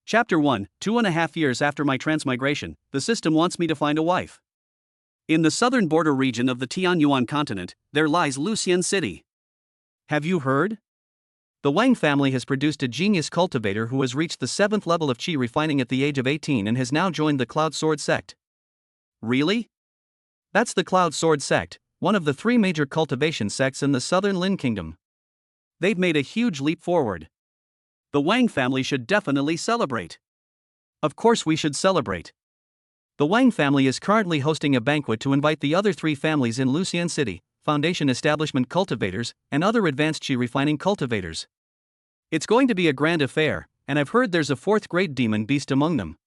Chapter 1, 2.5 years after my transmigration, the system wants me to find a wife. In the southern border region of the Tianyuan continent, there lies Lucian City. Have you heard? The Wang family has produced a genius cultivator who has reached the 7th level of Qi refining at the age of 18 and has now joined the Cloud Sword Sect. Really? That's the Cloud Sword Sect, one of the 3 major cultivation sects in the southern Lin Kingdom. They've made a huge leap forward. The Wang family should definitely celebrate. Of course we should celebrate. The Wang family is currently hosting a banquet to invite the other 3 families in Lucian City, Foundation Establishment cultivators, and other advanced Qi refining cultivators. It's going to be a grand affair, and I've heard there's a 4th grade demon beast among them.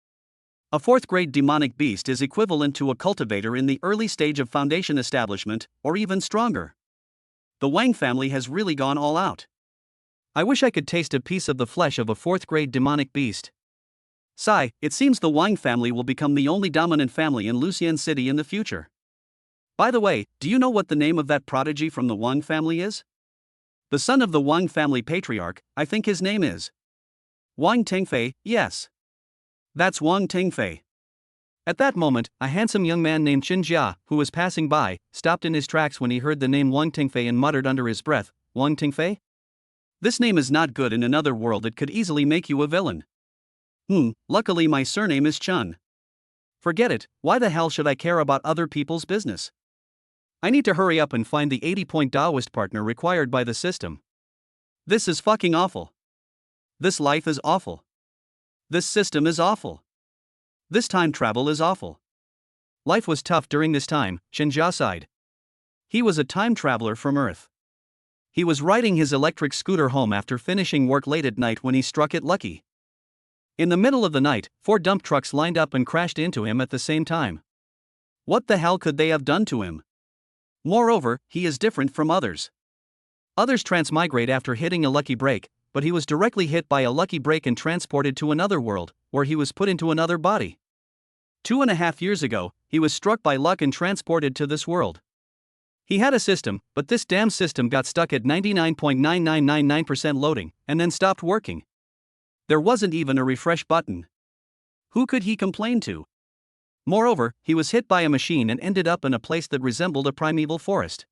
A 4th grade demonic beast is equivalent to a cultivator in the early stage of Foundation Establishment, or even stronger. The Wang family has really gone all out. I wish I could taste a piece of the flesh of a 4th grade demonic beast. Sigh, it seems the Wang family will become the only dominant family in Lucian City in the future. By the way, do you know what the name of that prodigy from the Wang family is? The son of the Wang family patriarch, I think his name is Wang Tingfei, yes. That's Wang Tingfei. At that moment, a handsome young man named Qin Jia, who was passing by, stopped in his tracks when he heard the name Wang Tingfei and muttered under his breath, Wang Tingfei? This name is not good. In another world it could easily make you a villain. Luckily my surname is Chun. Forget it, why the hell should I care about other people's business? I need to hurry up and find the 80-point Taoist partner required by the system. This is fucking awful. This life is awful. This system is awful. This time travel is awful. Life was tough during this time, Shinjia sighed. He was a time traveler from Earth. He was riding his electric scooter home after finishing work late at night when he struck it lucky. In the middle of the night, 4 dump trucks lined up and crashed into him at the same time. What the hell could they have done to him? Moreover, he is different from others. Others transmigrate after hitting a lucky break, but he was directly hit by a lucky break and transported to another world, where he was put into another body. 2.5 years ago, he was struck by luck and transported to this world. He had a system, but this damn system got stuck at 99.9999% loading, and then stopped working. There wasn't even a refresh button. Who could he complain to? Moreover, he was hit by a machine and ended up in a place that resembled a primeval forest.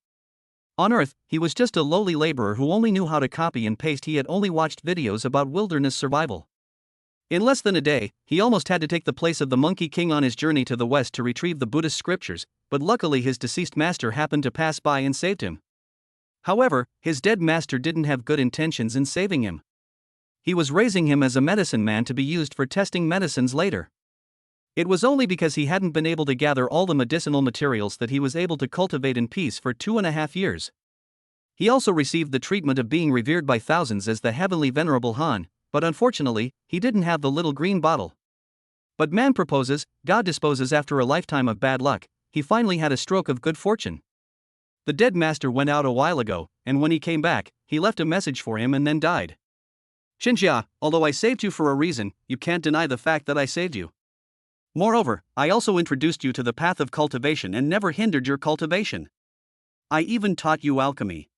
On Earth, he was just a lowly laborer who only knew how to copy and paste. He had only watched videos about wilderness survival. In less than a day, he almost had to take the place of the Monkey King on his journey to the west to retrieve the Buddhist scriptures, but luckily his deceased master happened to pass by and saved him. However, his dead master didn't have good intentions in saving him. He was raising him as a medicine man to be used for testing medicines later. It was only because he hadn't been able to gather all the medicinal materials that he was able to cultivate in peace for 2.5 years. He also received the treatment of being revered by thousands as the heavenly venerable Han, but unfortunately, he didn't have the little green bottle. But man proposes, God disposes. After a lifetime of bad luck, he finally had a stroke of good fortune. The dead master went out a while ago, and when he came back, he left a message for him and then died. Shinjia, although I saved you for a reason, you can't deny the fact that I saved you. Moreover, I also introduced you to the path of cultivation and never hindered your cultivation. I even taught you alchemy.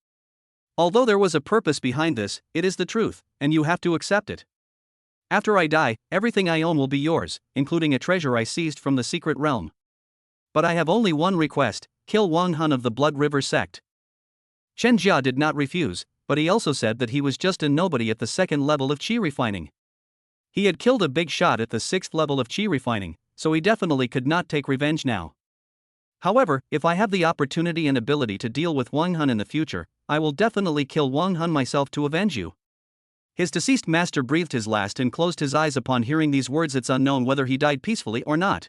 Although there was a purpose behind this, it is the truth, and you have to accept it. After I die, everything I own will be yours, including a treasure I seized from the secret realm. But I have only one request: kill Wang Han of the Blood River sect. Chen Jia did not refuse, but he also said that he was just a nobody at the 2nd level of Qi refining. He had killed a big shot at the 6th level of Qi refining, so he definitely could not take revenge now. However, if I have the opportunity and ability to deal with Wang Han in the future, I will definitely kill Wang Han myself to avenge you. His deceased master breathed his last and closed his eyes upon hearing these words. It's unknown whether he died peacefully or not.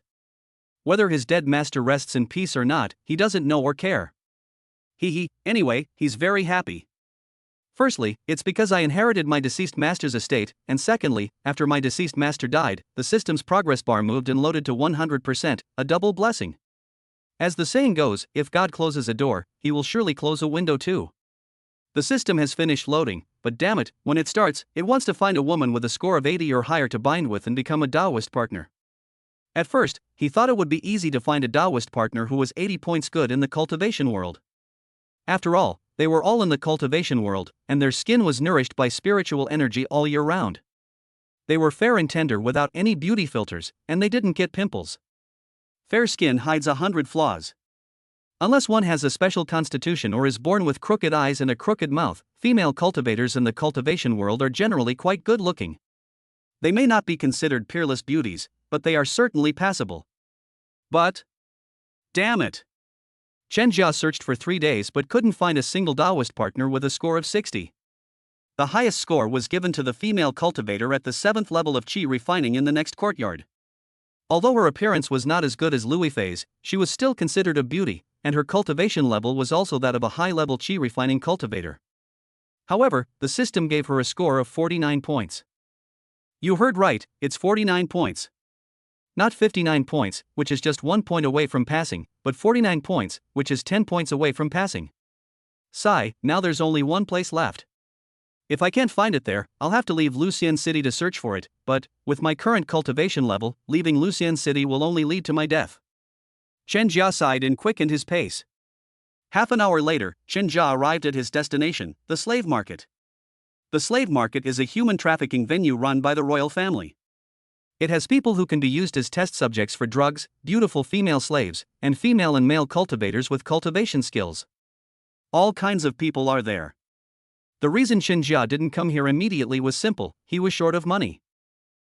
Whether his dead master rests in peace or not, he doesn't know or care. Anyway, he's very happy. Firstly, it's because I inherited my deceased master's estate, and secondly, after my deceased master died, the system's progress bar moved and loaded to 100%, a double blessing. As the saying goes, if God closes a door, he will surely close a window too. The system has finished loading, but damn it, when it starts, it wants to find a woman with a score of 80 or higher to bind with and become a Taoist partner. At first, he thought it would be easy to find a Taoist partner who was 80 points good in the cultivation world. After all, they were all in the cultivation world, and their skin was nourished by spiritual energy all year round. They were fair and tender without any beauty filters, and they didn't get pimples. Fair skin hides 100 flaws. Unless one has a special constitution or is born with crooked eyes and a crooked mouth, female cultivators in the cultivation world are generally quite good looking. They may not be considered peerless beauties, but they are certainly passable. But, damn it! Chen Jia searched for 3 days but couldn't find a single Taoist partner with a score of 60. The highest score was given to the female cultivator at the 7th level of qi refining in the next courtyard. Although her appearance was not as good as Louis Fei's, she was still considered a beauty, and her cultivation level was also that of a high-level qi refining cultivator. However, the system gave her a score of 49 points. You heard right, it's 49 points. Not 59 points, which is just 1 point away from passing, but 49 points, which is 10 points away from passing. Sigh, now there's only one place left. If I can't find it there, I'll have to leave Lucian City to search for it, but, with my current cultivation level, leaving Lucian City will only lead to my death. Chen Jia sighed and quickened his pace. Half an hour later, Chen Jia arrived at his destination, the slave market. The slave market is a human trafficking venue run by the royal family. It has people who can be used as test subjects for drugs, beautiful female slaves, and female and male cultivators with cultivation skills. All kinds of people are there. The reason Chen Jia didn't come here immediately was simple: he was short of money.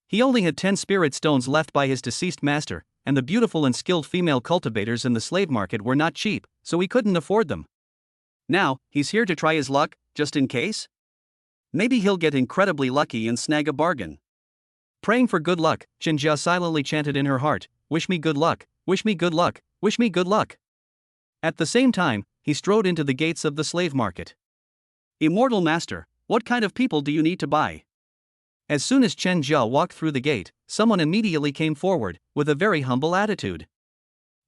He only had 10 spirit stones left by his deceased master, and the beautiful and skilled female cultivators in the slave market were not cheap, so he couldn't afford them. Now, he's here to try his luck, just in case? Maybe he'll get incredibly lucky and snag a bargain. Praying for good luck, Chen Jia silently chanted in her heart, "Wish me good luck, wish me good luck, wish me good luck." At the same time, he strode into the gates of the slave market. Immortal Master, what kind of people do you need to buy? As soon as Chen Jia walked through the gate, someone immediately came forward, with a very humble attitude.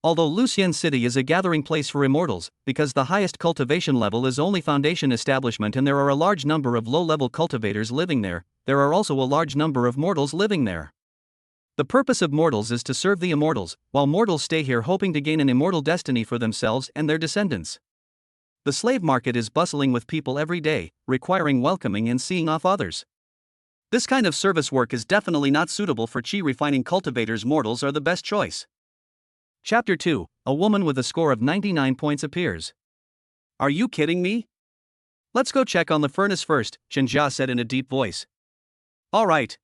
Although Lucian City is a gathering place for immortals, because the highest cultivation level is only foundation establishment and there are a large number of low-level cultivators living there are also a large number of mortals living there. The purpose of mortals is to serve the immortals, while mortals stay here hoping to gain an immortal destiny for themselves and their descendants. The slave market is bustling with people every day, requiring welcoming and seeing off others. This kind of service work is definitely not suitable for qi refining cultivators. Mortals are the best choice. Chapter 2, a woman with a score of 99 points appears. Are you kidding me? Let's go check on the furnace first, Chen Jia said in a deep voice. All right.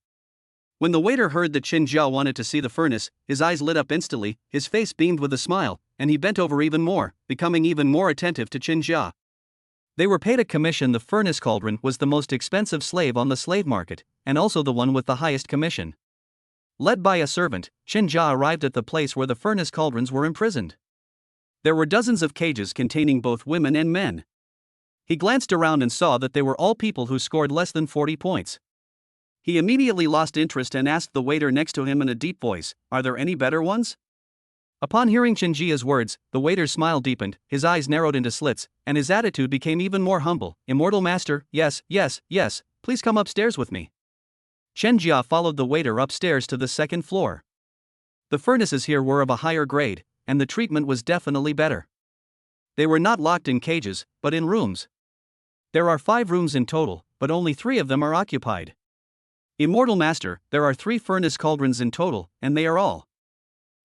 When the waiter heard that Chen Jia wanted to see the furnace, his eyes lit up instantly, his face beamed with a smile, and he bent over even more, becoming even more attentive to Chen Jia. They were paid a commission. The furnace cauldron was the most expensive slave on the slave market, and also the one with the highest commission. Led by a servant, Chen Jia arrived at the place where the furnace cauldrons were imprisoned. There were dozens of cages containing both women and men. He glanced around and saw that they were all people who scored less than 40 points. He immediately lost interest and asked the waiter next to him in a deep voice, "Are there any better ones?" Upon hearing Chen Jia's words, the waiter's smile deepened, his eyes narrowed into slits, and his attitude became even more humble. "Immortal Master, yes, please come upstairs with me." Chen Jia followed the waiter upstairs to the 2nd floor. The furnaces here were of a higher grade, and the treatment was definitely better. They were not locked in cages, but in rooms. There are 5 rooms in total, but only 3 of them are occupied. Immortal Master, there are 3 furnace cauldrons in total, and they are all.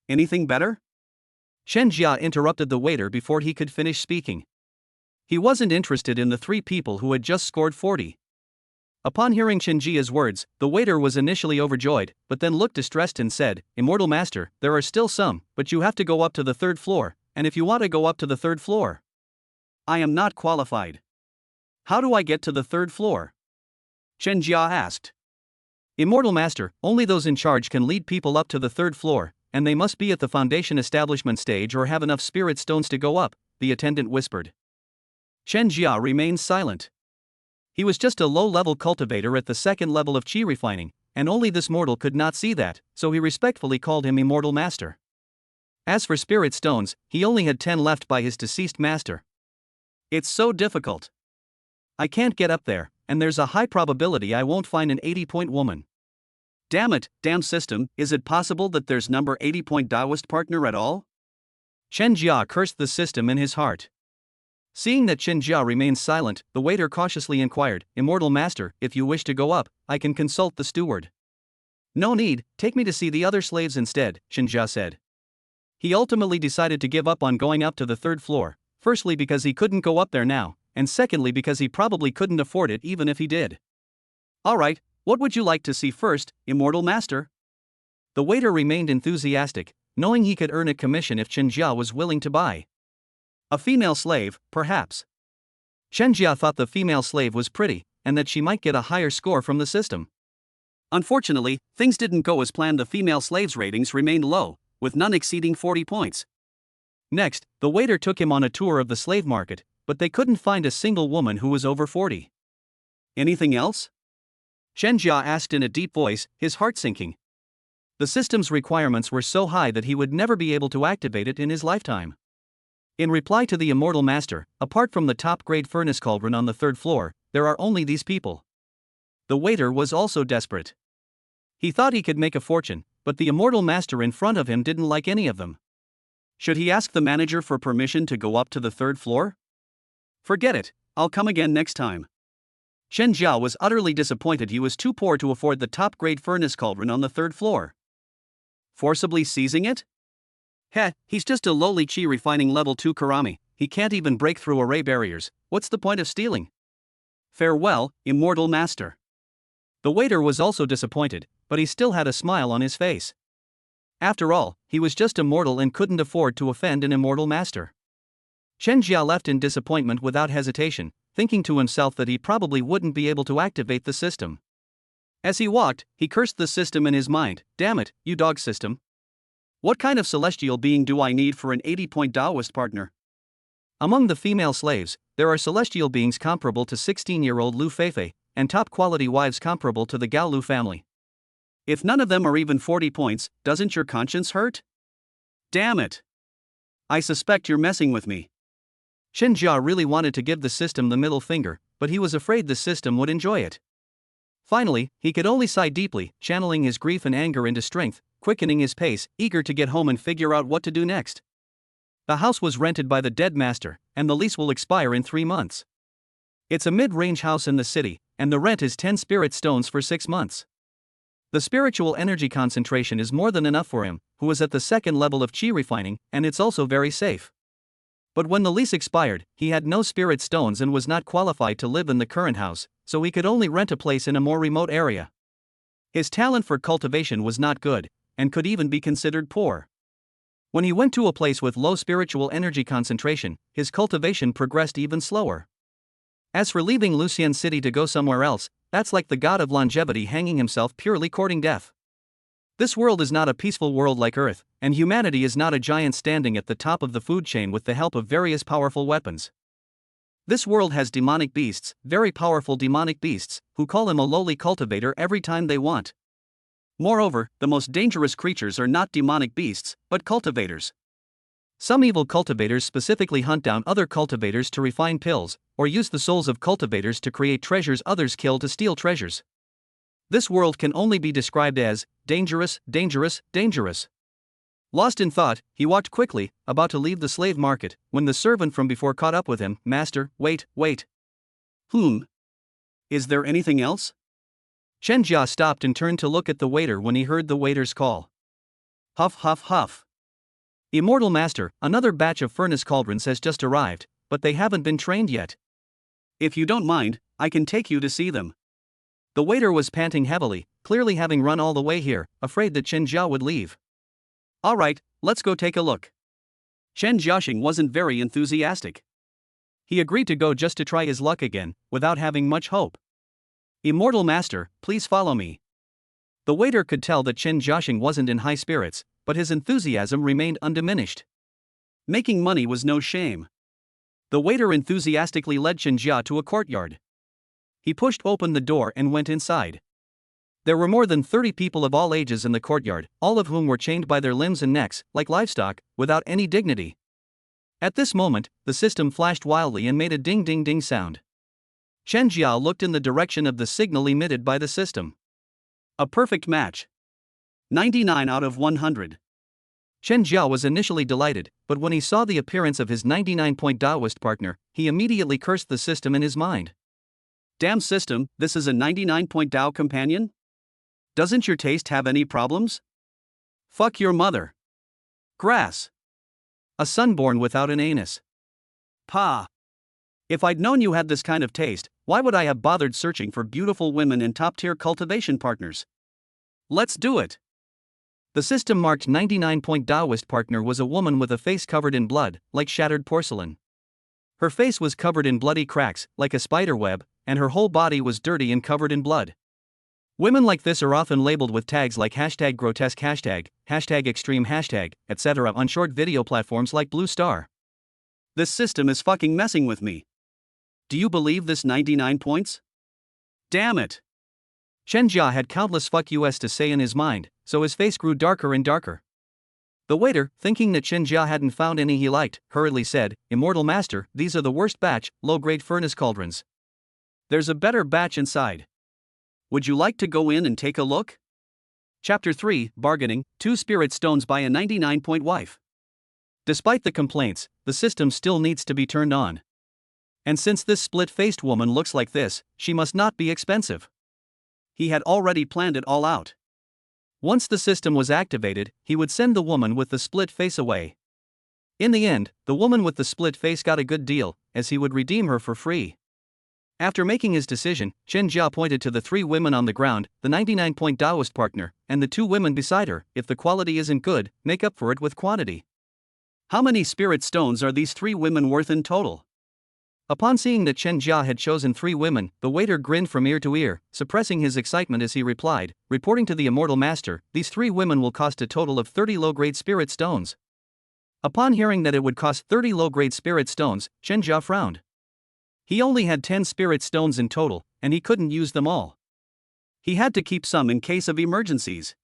Anything better? Chen Jia interrupted the waiter before he could finish speaking. He wasn't interested in the 3 people who had just scored 40. Upon hearing Chen Jia's words, the waiter was initially overjoyed, but then looked distressed and said, "Immortal Master, there are still some, but you have to go up to the 3rd floor, and if you want to go up to the 3rd floor, I am not qualified. How do I get to the 3rd floor?" Chen Jia asked. "Immortal Master, only those in charge can lead people up to the 3rd floor, and they must be at the foundation establishment stage or have enough spirit stones to go up," the attendant whispered. Chen Jia remained silent. He was just a low-level cultivator at the 2nd level of qi refining, and only this mortal could not see that, so he respectfully called him Immortal Master. As for spirit stones, he only had 10 left by his deceased master. "It's so difficult. I can't get up there, and there's a high probability I won't find an 80-point woman. Damn it, damn system, is it possible that there's number 80-point Taoist partner at all?" Chen Jia cursed the system in his heart. Seeing that Chen Jia remained silent, the waiter cautiously inquired, "Immortal Master, if you wish to go up, I can consult the steward." No need, take me to see the other slaves instead, Chen Jia said. He ultimately decided to give up on going up to the third floor, firstly because he couldn't go up there now, and secondly because he probably couldn't afford it even if he did. Alright, what would you like to see first, Immortal Master? The waiter remained enthusiastic, knowing he could earn a commission if Chen Jia was willing to buy. A female slave, perhaps. Chen Jia thought the female slave was pretty, and that she might get a higher score from the system. Unfortunately, things didn't go as planned. The female slaves' ratings remained low, with none exceeding 40 points. Next, the waiter took him on a tour of the slave market, but they couldn't find a single woman who was over 40. Anything else? Chen Jia asked in a deep voice, his heart sinking. The system's requirements were so high that he would never be able to activate it in his lifetime. In reply to the Immortal Master, apart from the top-grade furnace cauldron on the third floor, there are only these people. The waiter was also desperate. He thought he could make a fortune, but the Immortal Master in front of him didn't like any of them. Should he ask the manager for permission to go up to the third floor? Forget it, I'll come again next time. Chen Jia was utterly disappointed. He was too poor to afford the top-grade furnace cauldron on the third floor. Forcibly seizing it? Heh, he's just a lowly chi refining level 2 Karami, he can't even break through array barriers, what's the point of stealing? Farewell, Immortal Master. The waiter was also disappointed, but he still had a smile on his face. After all, he was just a mortal and couldn't afford to offend an Immortal Master. Chen Jia left in disappointment without hesitation, thinking to himself that he probably wouldn't be able to activate the system. As he walked, he cursed the system in his mind. Damn it, you dog system. What kind of celestial being do I need for an 80-point Taoist partner? Among the female slaves, there are celestial beings comparable to 16-year-old Lu Feifei, and top-quality wives comparable to the Gao Lu family. If none of them are even 40 points, doesn't your conscience hurt? Damn it. I suspect you're messing with me. Chen Jia really wanted to give the system the middle finger, but he was afraid the system would enjoy it. Finally, he could only sigh deeply, channeling his grief and anger into strength, quickening his pace, eager to get home and figure out what to do next. The house was rented by the dead master, and the lease will expire in 3 months. It's a mid-range house in the city, and the rent is 10 spirit stones for 6 months. The spiritual energy concentration is more than enough for him, who is at the second level of chi refining, and it's also very safe. But when the lease expired, he had no spirit stones and was not qualified to live in the current house, so he could only rent a place in a more remote area. His talent for cultivation was not good, and could even be considered poor. When he went to a place with low spiritual energy concentration, his cultivation progressed even slower. As for leaving Lucian City to go somewhere else, that's like the god of longevity hanging himself purely courting death. This world is not a peaceful world like Earth, and humanity is not a giant standing at the top of the food chain with the help of various powerful weapons. This world has demonic beasts, very powerful demonic beasts, who call him a lowly cultivator every time they want. Moreover, the most dangerous creatures are not demonic beasts, but cultivators. Some evil cultivators specifically hunt down other cultivators to refine pills, or use the souls of cultivators to create treasures others kill to steal treasures. This world can only be described as dangerous, dangerous, dangerous. Lost in thought, he walked quickly, about to leave the slave market, when the servant from before caught up with him. Master, wait. Is there anything else? Chen Jia stopped and turned to look at the waiter when he heard the waiter's call. Huff huff huff. Immortal Master, another batch of furnace cauldrons has just arrived, but they haven't been trained yet. If you don't mind, I can take you to see them. The waiter was panting heavily, clearly having run all the way here, afraid that Chen Jia would leave. Alright, let's go take a look. Chen Jiaxing wasn't very enthusiastic. He agreed to go just to try his luck again, without having much hope. Immortal Master, please follow me. The waiter could tell that Chen Jiaxing wasn't in high spirits, but his enthusiasm remained undiminished. Making money was no shame. The waiter enthusiastically led Chen Jia to a courtyard. He pushed open the door and went inside. There were more than 30 people of all ages in the courtyard, all of whom were chained by their limbs and necks, like livestock, without any dignity. At this moment, the system flashed wildly and made a ding-ding-ding sound. Chen Jia looked in the direction of the signal emitted by the system. A perfect match. 99 out of 100. Chen Jia was initially delighted, but when he saw the appearance of his 99-point Taoist partner, he immediately cursed the system in his mind. Damn system, this is a 99-point Tao companion? Doesn't your taste have any problems? Fuck your mother. Grass. A son born without an anus. Pa. If I'd known you had this kind of taste, why would I have bothered searching for beautiful women and top-tier cultivation partners? Let's do it. The system marked 99-point Taoist partner was a woman with a face covered in blood, like shattered porcelain. Her face was covered in bloody cracks, like a spider web, and her whole body was dirty and covered in blood. Women like this are often labeled with tags like #grotesque #extreme etc. on short video platforms like Blue Star. This system is fucking messing with me. Do you believe this 99 points? Damn it. Chen Jia had countless fuck yous to say in his mind, so his face grew darker and darker. The waiter, thinking that Chen Jia hadn't found any he liked, hurriedly said, "Immortal Master, these are the worst batch, low-grade furnace cauldrons. There's a better batch inside. Would you like to go in and take a look?" Chapter 3, Bargaining, 2 Spirit Stones by a 99-point wife. Despite the complaints, the system still needs to be turned on. And since this split-faced woman looks like this, she must not be expensive. He had already planned it all out. Once the system was activated, he would send the woman with the split face away. In the end, the woman with the split face got a good deal, as he would redeem her for free. After making his decision, Chen Jia pointed to the 3 women on the ground, the 99-point Taoist partner, and the 2 women beside her. If the quality isn't good, make up for it with quantity. How many spirit stones are these 3 women worth in total? Upon seeing that Chen Jia had chosen 3 women, the waiter grinned from ear to ear, suppressing his excitement as he replied, reporting to the Immortal Master, "These 3 women will cost a total of 30 low-grade spirit stones." Upon hearing that it would cost 30 low-grade spirit stones, Chen Jia frowned. He only had 10 spirit stones in total, and he couldn't use them all. He had to keep some in case of emergencies.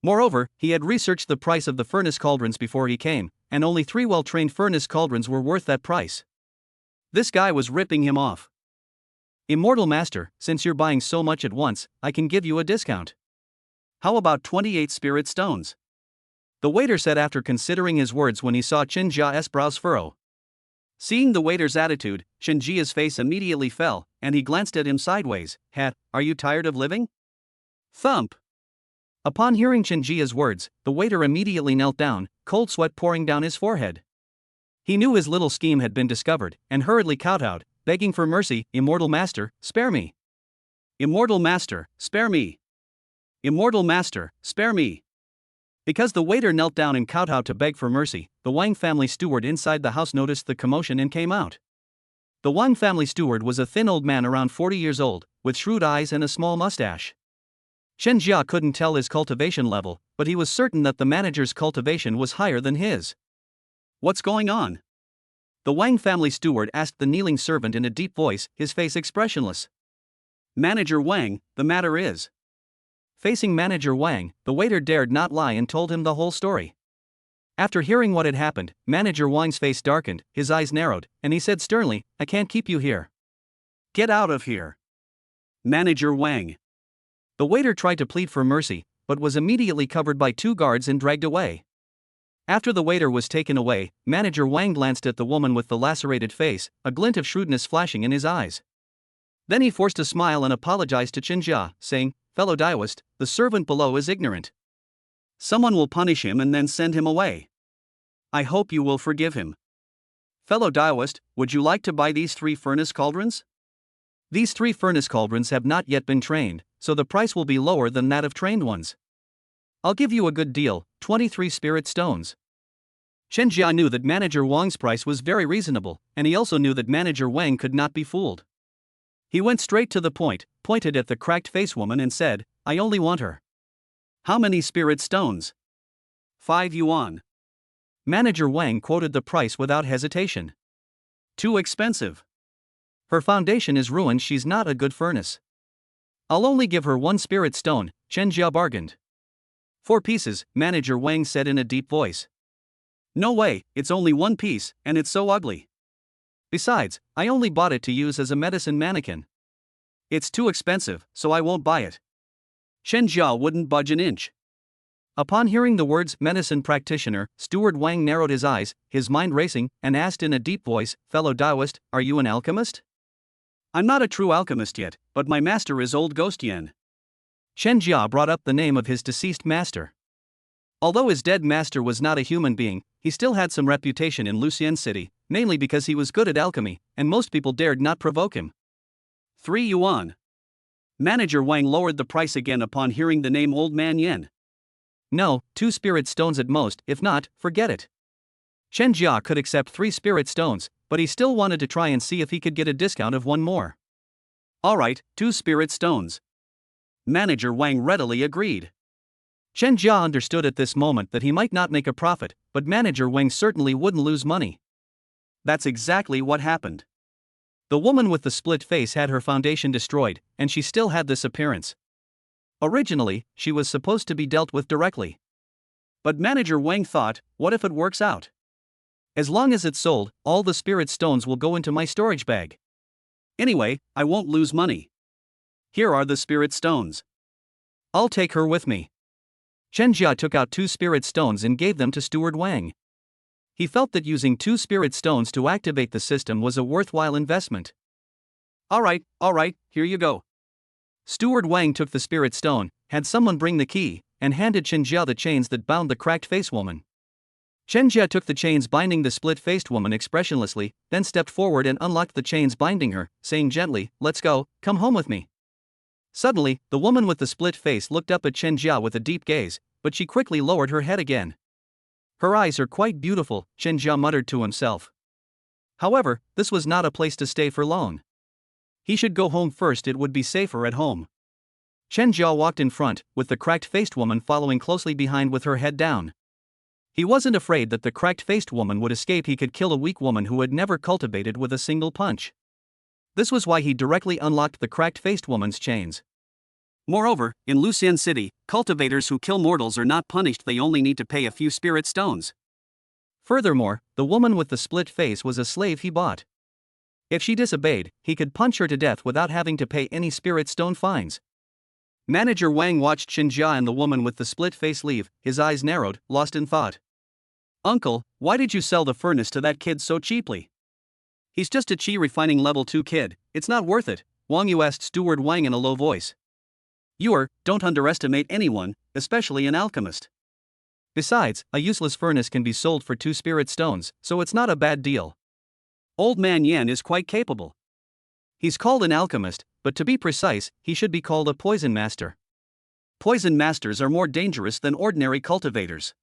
Moreover, he had researched the price of the furnace cauldrons before he came, and only 3 well-trained furnace cauldrons were worth that price. This guy was ripping him off. "Immortal Master, since you're buying so much at once, I can give you a discount. How about 28 spirit stones?" The waiter said after considering his words when he saw Chen Jia's brows furrow. Seeing the waiter's attitude, Chen Jia's face immediately fell, and he glanced at him sideways. Are you tired of living?" Thump. Upon hearing Chen Jia's words, the waiter immediately knelt down, cold sweat pouring down his forehead. He knew his little scheme had been discovered, and hurriedly kowtowed, begging for mercy. "Immortal Master, spare me. Immortal Master, spare me. Immortal Master, spare me." Because the waiter knelt down and kowtowed to beg for mercy, the Wang family steward inside the house noticed the commotion and came out. The Wang family steward was a thin old man around 40 years old, with shrewd eyes and a small mustache. Chen Jia couldn't tell his cultivation level, but he was certain that the manager's cultivation was higher than his. "What's going on?" The Wang family steward asked the kneeling servant in a deep voice, his face expressionless. "Manager Wang, the matter is..." Facing Manager Wang, the waiter dared not lie and told him the whole story. After hearing what had happened, Manager Wang's face darkened, his eyes narrowed, and he said sternly, "I can't keep you here. Get out of here." Manager Wang. The waiter tried to plead for mercy, but was immediately covered by 2 guards and dragged away. After the waiter was taken away, Manager Wang glanced at the woman with the lacerated face, a glint of shrewdness flashing in his eyes. Then he forced a smile and apologized to Chen Jia, saying, "Fellow Taoist, the servant below is ignorant. Someone will punish him and then send him away. I hope you will forgive him. Fellow Taoist, would you like to buy these 3 furnace cauldrons? These 3 furnace cauldrons have not yet been trained, so the price will be lower than that of trained ones. I'll give you a good deal, 23 spirit stones." Chen Jia knew that Manager Wang's price was very reasonable, and he also knew that Manager Wang could not be fooled. He went straight to the point, pointed at the cracked-faced woman and said, "I only want her." "How many spirit stones?" 5 yuan. Manager Wang quoted the price without hesitation. "Too expensive. Her foundation is ruined, she's not a good furnace." "I'll only give her 1 spirit stone," Chen Jia bargained. 4 pieces, Manager Wang said in a deep voice. "No way, it's only 1 piece, and it's so ugly. Besides, I only bought it to use as a medicine mannequin. It's too expensive, so I won't buy it." Chen Jia wouldn't budge an inch. Upon hearing the words medicine practitioner, Steward Wang narrowed his eyes, his mind racing, and asked in a deep voice, "Fellow Taoist, are you an alchemist?" "I'm not a true alchemist yet, but my master is Old Ghost Yen." Chen Jia brought up the name of his deceased master. Although his dead master was not a human being, he still had some reputation in Lucian City, mainly because he was good at alchemy, and most people dared not provoke him. 3 yuan. Manager Wang lowered the price again upon hearing the name Old Man Yen. No, 2 spirit stones at most, if not, forget it. Chen Jia could accept 3 spirit stones, but he still wanted to try and see if he could get a discount of 1 more. Alright, 2 spirit stones. Manager Wang readily agreed. Chen Jia understood at this moment that he might not make a profit, but Manager Wang certainly wouldn't lose money. That's exactly what happened. The woman with the split face had her foundation destroyed, and she still had this appearance. Originally, she was supposed to be dealt with directly. But Manager Wang thought, what if it works out? As long as it's sold, all the spirit stones will go into my storage bag. Anyway, I won't lose money. Here are the spirit stones. I'll take her with me. Chen Jia took out 2 spirit stones and gave them to Steward Wang. He felt that using 2 spirit stones to activate the system was a worthwhile investment. Alright, here you go. Steward Wang took the spirit stone, had someone bring the key, and handed Chen Jia the chains that bound the cracked-faced woman. Chen Jia took the chains binding the split-faced woman expressionlessly, then stepped forward and unlocked the chains binding her, saying gently, "Let's go, come home with me." Suddenly, the woman with the split face looked up at Chen Jia with a deep gaze, but she quickly lowered her head again. Her eyes are quite beautiful, Chen Jia muttered to himself. However, this was not a place to stay for long. He should go home first, it would be safer at home. Chen Jia walked in front, with the cracked-faced woman following closely behind with her head down. He wasn't afraid that the cracked-faced woman would escape. He could kill a weak woman who had never cultivated with a single punch. This was why he directly unlocked the cracked-faced woman's chains. Moreover, in Lucian City, cultivators who kill mortals are not punished, they only need to pay a few spirit stones. Furthermore, the woman with the split face was a slave he bought. If she disobeyed, he could punch her to death without having to pay any spirit stone fines. Manager Wang watched Chen Jia and the woman with the split face leave, his eyes narrowed, lost in thought. Uncle, why did you sell the furnace to that kid so cheaply? He's just a chi refining level 2 kid, it's not worth it, Wang Yu asked Steward Wang in a low voice. Don't underestimate anyone, especially an alchemist. Besides, a useless furnace can be sold for 2 spirit stones, so it's not a bad deal. Old Man Yan is quite capable. He's called an alchemist, but to be precise, he should be called a poison master. Poison masters are more dangerous than ordinary cultivators.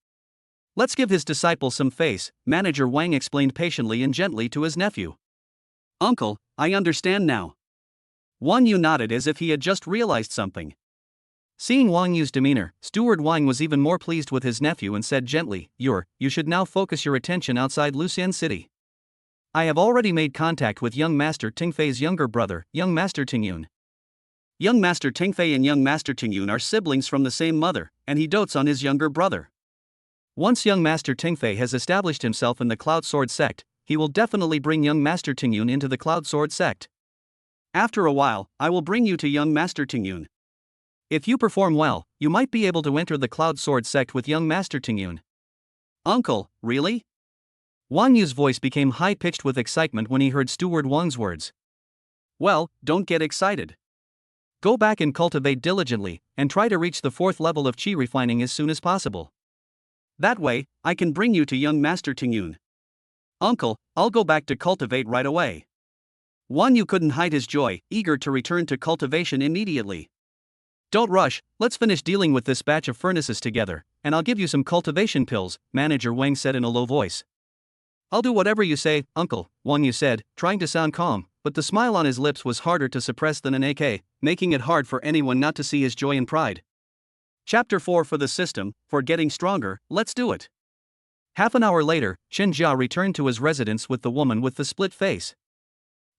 Let's give his disciple some face, Manager Wang explained patiently and gently to his nephew. Uncle, I understand now. Wang Yu nodded as if he had just realized something. Seeing Wang Yu's demeanor, Steward Wang was even more pleased with his nephew and said gently, You should now focus your attention outside Lucian City. I have already made contact with young Master Tingfei's younger brother, young Master Tingyun. Young Master Tingfei and young Master Tingyun are siblings from the same mother, and he dotes on his younger brother. Once young Master Tingfei has established himself in the Cloud Sword sect, he will definitely bring young Master Tingyun into the Cloud Sword sect. After a while, I will bring you to young Master Tingyun. If you perform well, you might be able to enter the Cloud Sword sect with young Master Tingyun. Uncle, really? Wang Yu's voice became high-pitched with excitement when he heard Steward Wang's words. Well, don't get excited. Go back and cultivate diligently, and try to reach the 4th level of chi refining as soon as possible. That way, I can bring you to young Master Tingyun. Uncle, I'll go back to cultivate right away. Wang Yu couldn't hide his joy, eager to return to cultivation immediately. Don't rush, let's finish dealing with this batch of furnaces together, and I'll give you some cultivation pills, Manager Wang said in a low voice. I'll do whatever you say, Uncle, Wang Yu said, trying to sound calm, but the smile on his lips was harder to suppress than an AK, making it hard for anyone not to see his joy and pride. Chapter 4 for the system, for getting stronger, let's do it. Half an hour later, Chen Jia returned to his residence with the woman with the split face.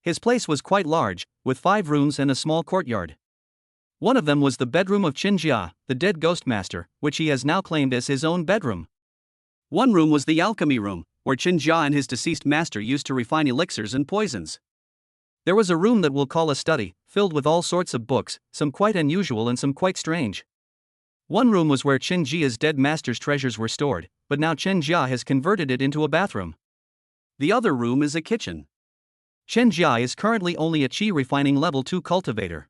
His place was quite large, with 5 rooms and a small courtyard. One of them was the bedroom of Chen Jia, the dead ghost master, which he has now claimed as his own bedroom. One room was the alchemy room, where Chen Jia and his deceased master used to refine elixirs and poisons. There was a room that we'll call a study, filled with all sorts of books, some quite unusual and some quite strange. One room was where Chen Jia's dead master's treasures were stored, but now Chen Jia has converted it into a bathroom. The other room is a kitchen. Chen Jia is currently only a chi refining level 2 cultivator.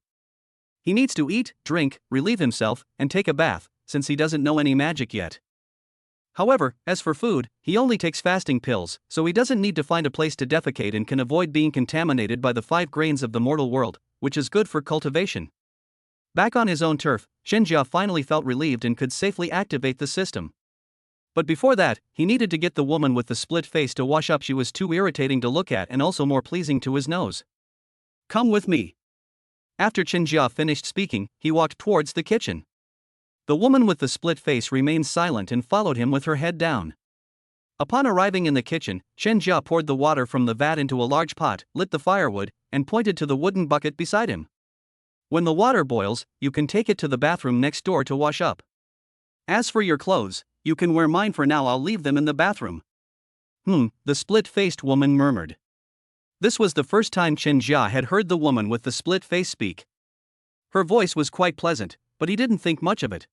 He needs to eat, drink, relieve himself, and take a bath, since he doesn't know any magic yet. However, as for food, he only takes fasting pills, so he doesn't need to find a place to defecate and can avoid being contaminated by the 5 grains of the mortal world, which is good for cultivation. Back on his own turf, Shenjia finally felt relieved and could safely activate the system. But before that, he needed to get the woman with the split face to wash up. She was too irritating to look at and also more pleasing to his nose. Come with me. After Shenjia finished speaking, he walked towards the kitchen. The woman with the split face remained silent and followed him with her head down. Upon arriving in the kitchen, Shenjia poured the water from the vat into a large pot, lit the firewood, and pointed to the wooden bucket beside him. When the water boils, you can take it to the bathroom next door to wash up. As for your clothes, you can wear mine for now. I'll leave them in the bathroom. The split-faced woman murmured. This was the first time Shenjia had heard the woman with the split face speak. Her voice was quite pleasant, but he didn't think much of it.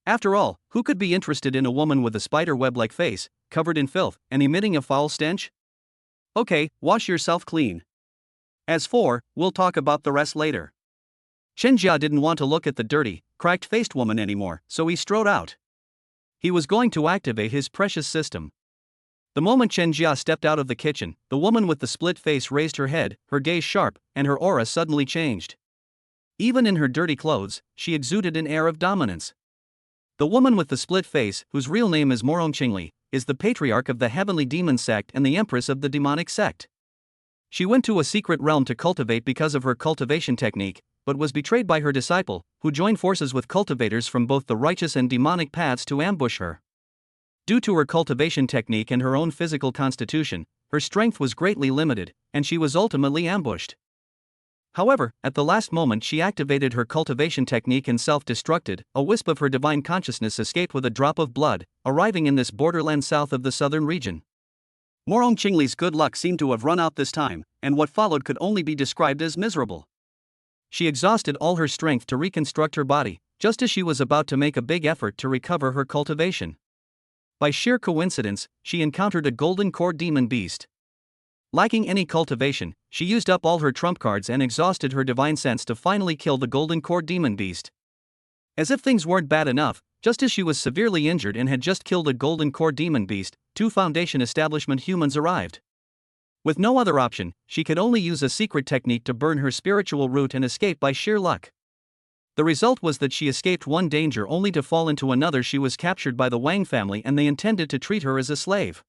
After all, who could be interested in a woman with a spider web-like face, covered in filth, and emitting a foul stench? Okay, wash yourself clean. As for, we'll talk about the rest later. Shenjia didn't want to look at the dirty, cracked-faced woman anymore, so he strode out. He was going to activate his precious system. The moment Shenjia stepped out of the kitchen, the woman with the split face raised her head, her gaze sharp, and her aura suddenly changed. Even in her dirty clothes, she exuded an air of dominance. The woman with the split face, whose real name is Morongqingli, is the patriarch of the heavenly Demon Sect and the Empress of the demonic sect. She went to a secret realm to cultivate because of her cultivation technique, but was betrayed by her disciple, who joined forces with cultivators from both the righteous and demonic paths to ambush her. Due to her cultivation technique and her own physical constitution, her strength was greatly limited, and she was ultimately ambushed. However, at the last moment she activated her cultivation technique and self-destructed. A wisp of her divine consciousness escaped with a drop of blood, arriving in this borderland south of the southern region. Morongqingli's good luck seemed to have run out this time, and what followed could only be described as miserable. She exhausted all her strength to reconstruct her body, just as she was about to make a big effort to recover her cultivation. By sheer coincidence, she encountered a golden core demon beast. Lacking any cultivation, she used up all her trump cards and exhausted her divine sense to finally kill the golden core demon beast. As if things weren't bad enough, just as she was severely injured and had just killed a golden core demon beast, 2 Foundation establishment humans arrived. With no other option, she could only use a secret technique to burn her spiritual root and escape by sheer luck. The result was that she escaped one danger only to fall into another. She was captured by the Wang family and they intended to treat her as a slave.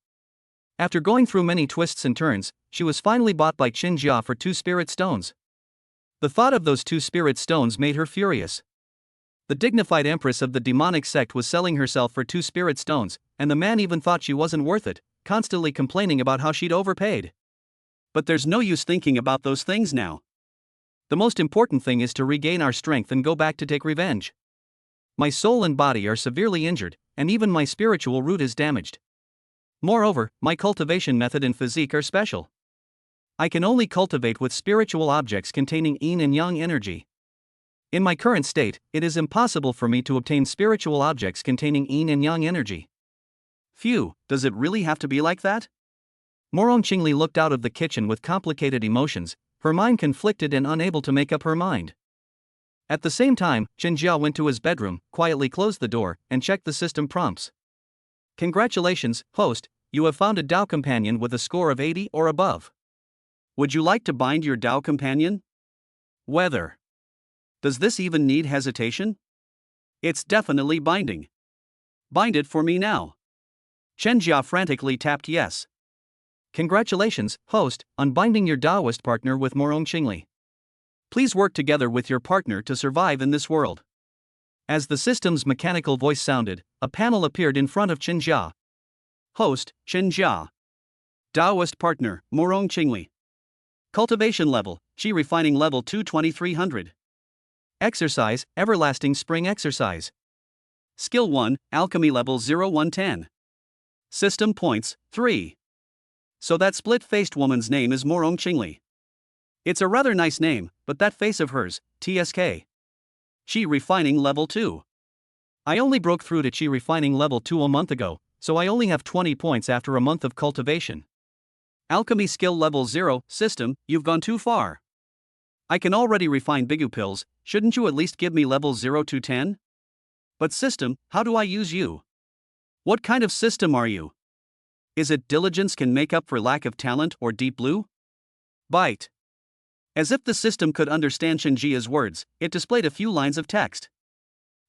After going through many twists and turns, she was finally bought by Shenjia for 2 spirit stones. The thought of those 2 spirit stones made her furious. The dignified empress of the demonic sect was selling herself for 2 spirit stones, and the man even thought she wasn't worth it, constantly complaining about how she'd overpaid. But there's no use thinking about those things now. The most important thing is to regain our strength and go back to take revenge. My soul and body are severely injured, and even my spiritual root is damaged. Moreover, my cultivation method and physique are special. I can only cultivate with spiritual objects containing yin and yang energy. In my current state, it is impossible for me to obtain spiritual objects containing yin and yang energy. Phew, does it really have to be like that? Morongqingli looked out of the kitchen with complicated emotions, her mind conflicted and unable to make up her mind. At the same time, Shenjia went to his bedroom, quietly closed the door, and checked the system prompts. Congratulations, host, you have found a Dao companion with a score of 80 or above. Would you like to bind your Dao companion? Whether. Does this even need hesitation? It's definitely binding. Bind it for me now. Shenjia frantically tapped yes. Congratulations, host, on binding your Taoist partner with Morongqingli. Please work together with your partner to survive in this world. As the system's mechanical voice sounded, a panel appeared in front of Shenjia. Host, Shenjia. Taoist partner, Morongqingli. Cultivation level, Qi refining level 2300. Exercise, everlasting spring exercise. Skill 1, alchemy level 0110. System points, 3. So that split-faced woman's name is Morongqingli. It's a rather nice name, but that face of hers, TSK. Qi refining level 2. I only broke through to Qi refining level 2 a month ago, so I only have 20 points after a month of cultivation. Alchemy skill level 0, system, you've gone too far. I can already refine Bigu pills, shouldn't you at least give me levels 0 to 10? But system, how do I use you? What kind of system are you? Is it diligence can make up for lack of talent or deep blue? Bite. As if the system could understand Shinjia's words, it displayed a few lines of text.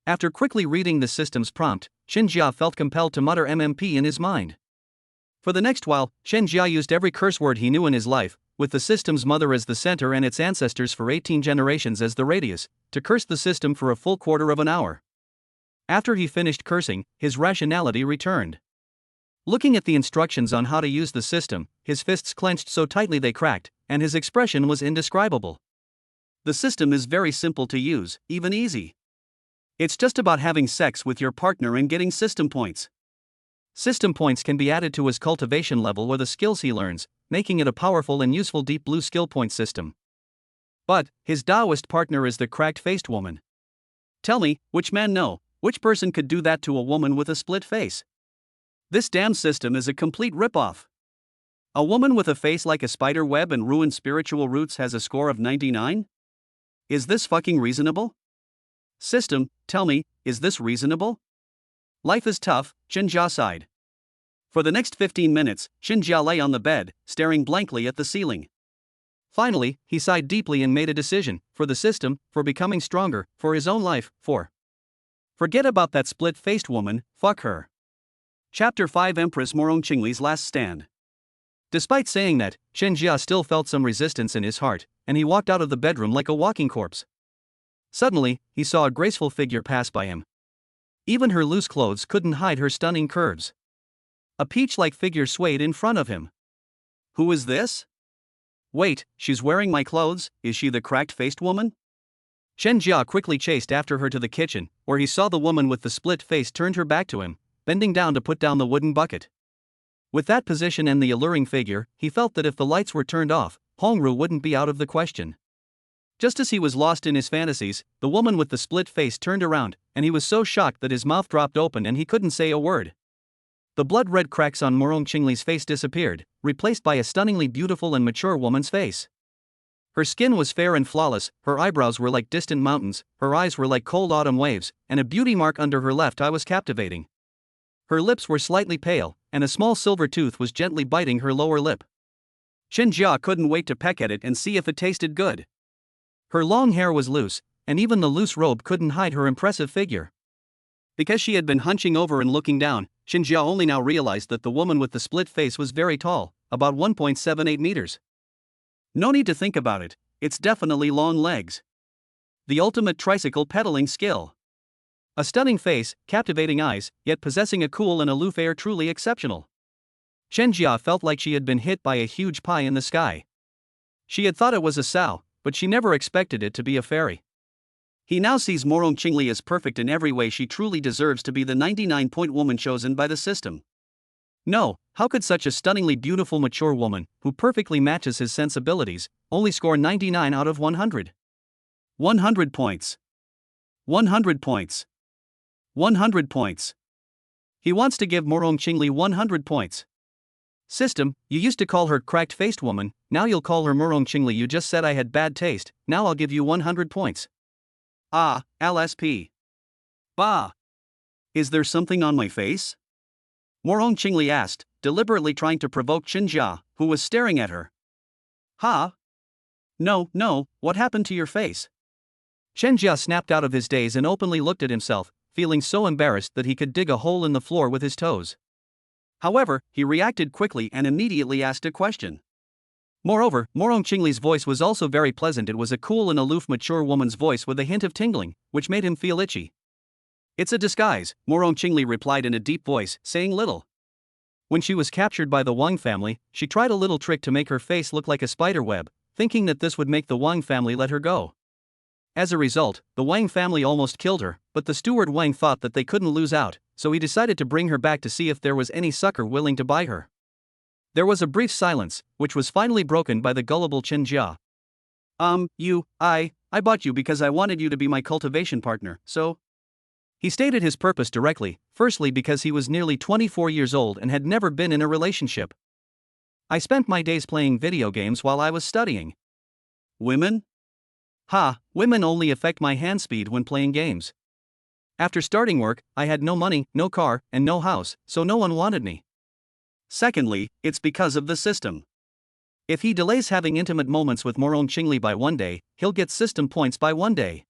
After quickly reading the system's prompt, Shinjia felt compelled to mutter MMP in his mind. For the next while, Shinjia used every curse word he knew in his life, with the system's mother as the center and its ancestors for 18 generations as the radius, to curse the system for a full quarter of an hour. After he finished cursing, his rationality returned. Looking at the instructions on how to use the system, his fists clenched so tightly they cracked, and his expression was indescribable. The system is very simple to use, even easy. It's just about having sex with your partner and getting system points. System points can be added to his cultivation level or the skills he learns, making it a powerful and useful deep blue skill point system. But his Taoist partner is the cracked-faced woman. Tell me, which man no, which person could do that to a woman with a split face? This damn system is a complete ripoff. A woman with a face like a spider web and ruined spiritual roots has a score of 99? Is this fucking reasonable? System, tell me, is this reasonable? Life is tough, Shinjia sighed. For the next 15 minutes, Shinjia lay on the bed, staring blankly at the ceiling. Finally, he sighed deeply and made a decision, for the system, for becoming stronger, for his own life, Forget about that split-faced woman, fuck her. Chapter 5 Empress Morong Qingli's Last Stand. Despite saying that, Shinjia still felt some resistance in his heart, and he walked out of the bedroom like a walking corpse. Suddenly, he saw a graceful figure pass by him. Even her loose clothes couldn't hide her stunning curves. A peach-like figure swayed in front of him. Who is this? Wait, she's wearing my clothes, is she the cracked-faced woman? Shinjia quickly chased after her to the kitchen, where he saw the woman with the split face turned her back to him, bending down to put down the wooden bucket. With that position and the alluring figure, he felt that if the lights were turned off, Hongru wouldn't be out of the question. Just as he was lost in his fantasies, the woman with the split face turned around, and he was so shocked that his mouth dropped open and he couldn't say a word. The blood-red cracks on Morong Qingli's face disappeared, replaced by a stunningly beautiful and mature woman's face. Her skin was fair and flawless, her eyebrows were like distant mountains, her eyes were like cold autumn waves, and a beauty mark under her left eye was captivating. Her lips were slightly pale, and a small silver tooth was gently biting her lower lip. Shinjia couldn't wait to peck at it and see if it tasted good. Her long hair was loose, and even the loose robe couldn't hide her impressive figure. Because she had been hunching over and looking down, Shinjia only now realized that the woman with the split face was very tall, about 1.78 meters. No need to think about it, it's definitely long legs. The ultimate tricycle pedaling skill. A stunning face, captivating eyes, yet possessing a cool and aloof air truly exceptional. Shinjia felt like she had been hit by a huge pie in the sky. She had thought it was a sow, but she never expected it to be a fairy. He now sees Morong Qingli as perfect in every way. She truly deserves to be the 99-point woman chosen by the system. No, how could such a stunningly beautiful mature woman, who perfectly matches his sensibilities, only score 99 out of 100? 100 points. 100 points. 100 points. He wants to give Morong Qingli 100 points. System, you used to call her cracked-faced woman, now you'll call her Morong Qingli. You just said I had bad taste, now I'll give you 100 points. Ah, LSP. Bah. Is there something on my face? Morong Qingli asked, deliberately trying to provoke Shinjia, who was staring at her. Ha? No, what happened to your face? Shinjia snapped out of his daze and openly looked at himself, feeling so embarrassed that he could dig a hole in the floor with his toes. However, he reacted quickly and immediately asked a question. Moreover, Morong Qingli's voice was also very pleasant. It was a cool and aloof mature woman's voice with a hint of tingling, which made him feel itchy. It's a disguise, Morong Qingli replied in a deep voice, saying little. When she was captured by the Wang family, she tried a little trick to make her face look like a spider web, thinking that this would make the Wang family let her go. As a result, the Wang family almost killed her, but the steward Wang thought that they couldn't lose out, so he decided to bring her back to see if there was any sucker willing to buy her. There was a brief silence, which was finally broken by the gullible Shinjia. I bought you because I wanted you to be my cultivation partner, so? He stated his purpose directly, firstly because he was nearly 24 years old and had never been in a relationship. I spent my days playing video games while I was studying. Women? Ha, women only affect my hand speed when playing games. After starting work, I had no money, no car, and no house, so no one wanted me. Secondly, it's because of the system. If he delays having intimate moments with Morong Qingli by one day, he'll get system points by one day.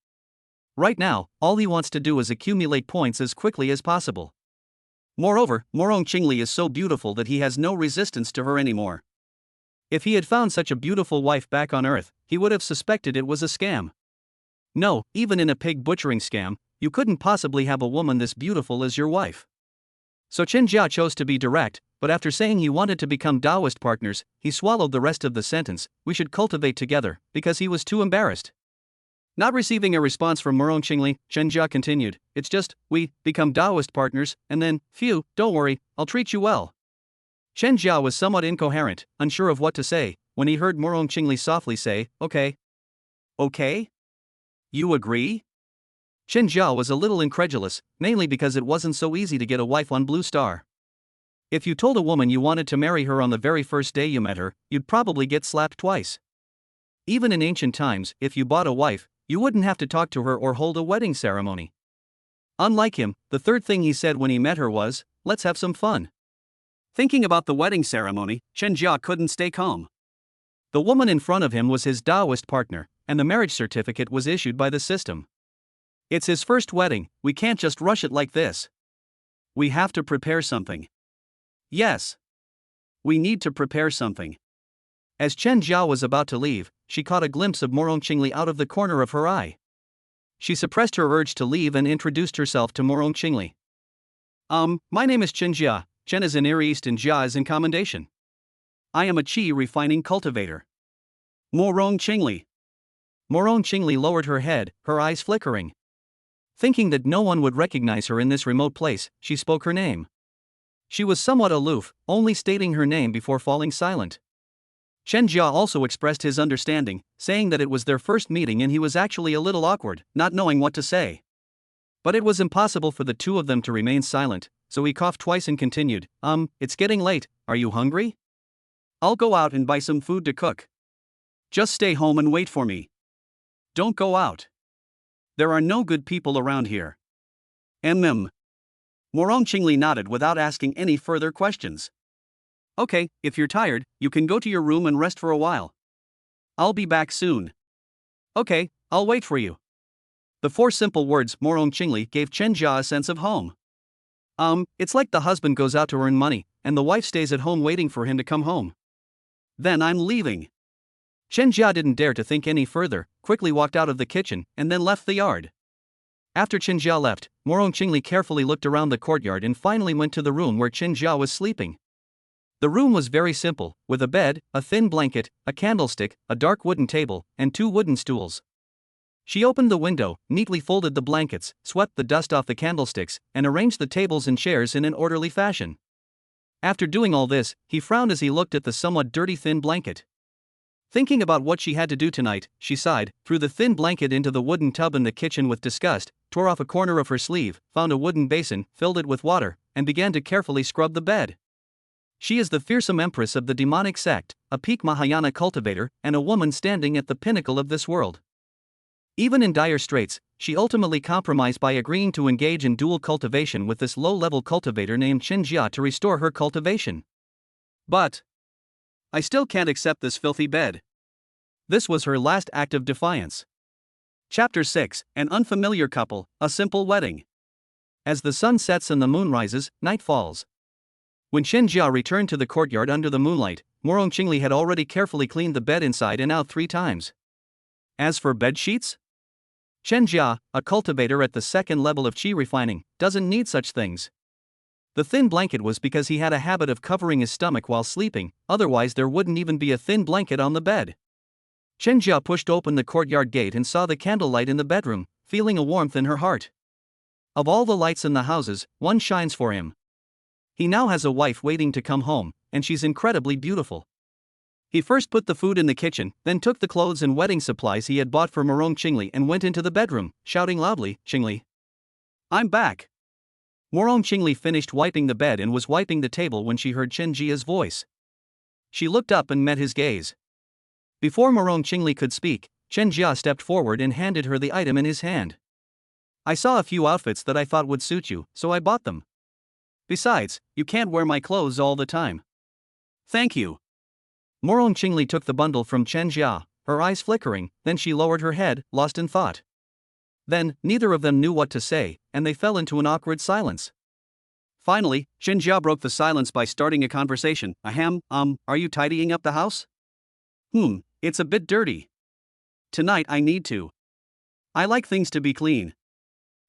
Right now, all he wants to do is accumulate points as quickly as possible. Moreover, Morong Qingli is so beautiful that he has no resistance to her anymore. If he had found such a beautiful wife back on Earth, he would have suspected it was a scam. No, even in a pig butchering scam, you couldn't possibly have a woman this beautiful as your wife. So Chen Jia chose to be direct, but after saying he wanted to become Taoist partners, he swallowed the rest of the sentence, "We should cultivate together," because he was too embarrassed. Not receiving a response from Morong Qingli, Chen Jia continued, "It's just, we become Taoist partners, and then, phew, don't worry, I'll treat you well." Chen Jia was somewhat incoherent, unsure of what to say, when he heard Morong Qingli softly say, "Okay." "Okay? You agree?" Chen Jia was a little incredulous, mainly because it wasn't so easy to get a wife on Blue Star. If you told a woman you wanted to marry her on the very first day you met her, you'd probably get slapped twice. Even in ancient times, if you bought a wife, you wouldn't have to talk to her or hold a wedding ceremony. Unlike him, the third thing he said when he met her was, "Let's have some fun." Thinking about the wedding ceremony, Chen Jia couldn't stay calm. The woman in front of him was his Taoist partner, and the marriage certificate was issued by the system. It's his first wedding, we can't just rush it like this. We have to prepare something. Yes. We need to prepare something. As Chen Jia was about to leave, she caught a glimpse of Morong Qingli out of the corner of her eye. She suppressed her urge to leave and introduced herself to Morong Qingli. My name is Chen Jia. Chen is in Near East and Jia is in Commendation. I am a qi refining cultivator. Morong Qingli. Morong Qingli lowered her head, her eyes flickering. Thinking that no one would recognize her in this remote place, she spoke her name. She was somewhat aloof, only stating her name before falling silent. Chen Jia also expressed his understanding, saying that it was their first meeting and he was actually a little awkward, not knowing what to say. But it was impossible for the two of them to remain silent, so he coughed twice and continued, It's getting late, are you hungry? I'll go out and buy some food to cook. Just stay home and wait for me. Don't go out. There are no good people around here. Morong Qingli nodded without asking any further questions. Okay, if you're tired, you can go to your room and rest for a while. I'll be back soon. Okay, I'll wait for you. The four simple words Morong Qingli gave Chen Jia a sense of home. It's like the husband goes out to earn money, and the wife stays at home waiting for him to come home. Then I'm leaving. Chen Jia didn't dare to think any further, quickly walked out of the kitchen, and then left the yard. After Chen Jia left, Morong Qingli carefully looked around the courtyard and finally went to the room where Chen Jia was sleeping. The room was very simple, with a bed, a thin blanket, a candlestick, a dark wooden table, and 2 wooden stools. She opened the window, neatly folded the blankets, swept the dust off the candlesticks, and arranged the tables and chairs in an orderly fashion. After doing all this, he frowned as he looked at the somewhat dirty thin blanket. Thinking about what she had to do tonight, she sighed, threw the thin blanket into the wooden tub in the kitchen with disgust, tore off a corner of her sleeve, found a wooden basin, filled it with water, and began to carefully scrub the bed. She is the fearsome Empress of the Demon Sect, a peak Mahayana cultivator, and a woman standing at the pinnacle of this world. Even in dire straits, she ultimately compromised by agreeing to engage in dual cultivation with this low-level cultivator named Chen Jia to restore her cultivation. But I still can't accept this filthy bed. This was her last act of defiance. Chapter 6, An Unfamiliar Couple, A Simple Wedding. As the sun sets and the moon rises, night falls. When Chen Jia returned to the courtyard under the moonlight, Morong Qingli had already carefully cleaned the bed inside and out 3 times. As for bed sheets? Chen Jia, a cultivator at the second level of qi refining, doesn't need such things. The thin blanket was because he had a habit of covering his stomach while sleeping, otherwise there wouldn't even be a thin blanket on the bed. Chen Jia pushed open the courtyard gate and saw the candlelight in the bedroom, feeling a warmth in her heart. Of all the lights in the houses, one shines for him. He now has a wife waiting to come home, and she's incredibly beautiful. He first put the food in the kitchen, then took the clothes and wedding supplies he had bought for Morong Qingli and went into the bedroom, shouting loudly, "Qingli, I'm back." Morong Qingli finished wiping the bed and was wiping the table when she heard Chen Jia's voice. She looked up and met his gaze. Before Morong Qingli could speak, Chen Jia stepped forward and handed her the item in his hand. I saw a few outfits that I thought would suit you, so I bought them. Besides, you can't wear my clothes all the time. Thank you. Morong Qingli took the bundle from Chen Jia, her eyes flickering, then she lowered her head, lost in thought. Then, neither of them knew what to say, and they fell into an awkward silence. Finally, Chen Jia broke the silence by starting a conversation. Ahem, are you tidying up the house? It's a bit dirty. Tonight I need to. I like things to be clean.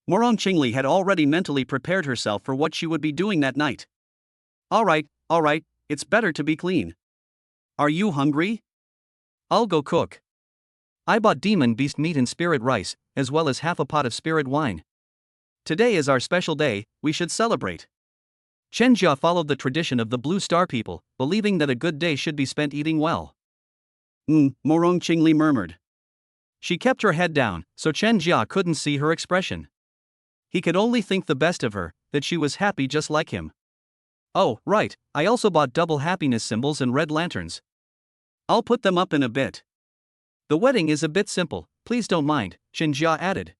Morong Qingli had already mentally prepared herself for what she would be doing that night. Alright, it's better to be clean. Are you hungry? I'll go cook. I bought demon beast meat and spirit rice, as well as half a pot of spirit wine. Today is our special day, we should celebrate. Chen Jia followed the tradition of the Blue Star people, believing that a good day should be spent eating well. Morong Qingli murmured. She kept her head down, so Chen Jia couldn't see her expression. He could only think the best of her, that she was happy just like him. Oh, right, I also bought double happiness symbols and red lanterns. I'll put them up in a bit. The wedding is a bit simple, please don't mind, Chen Jia added.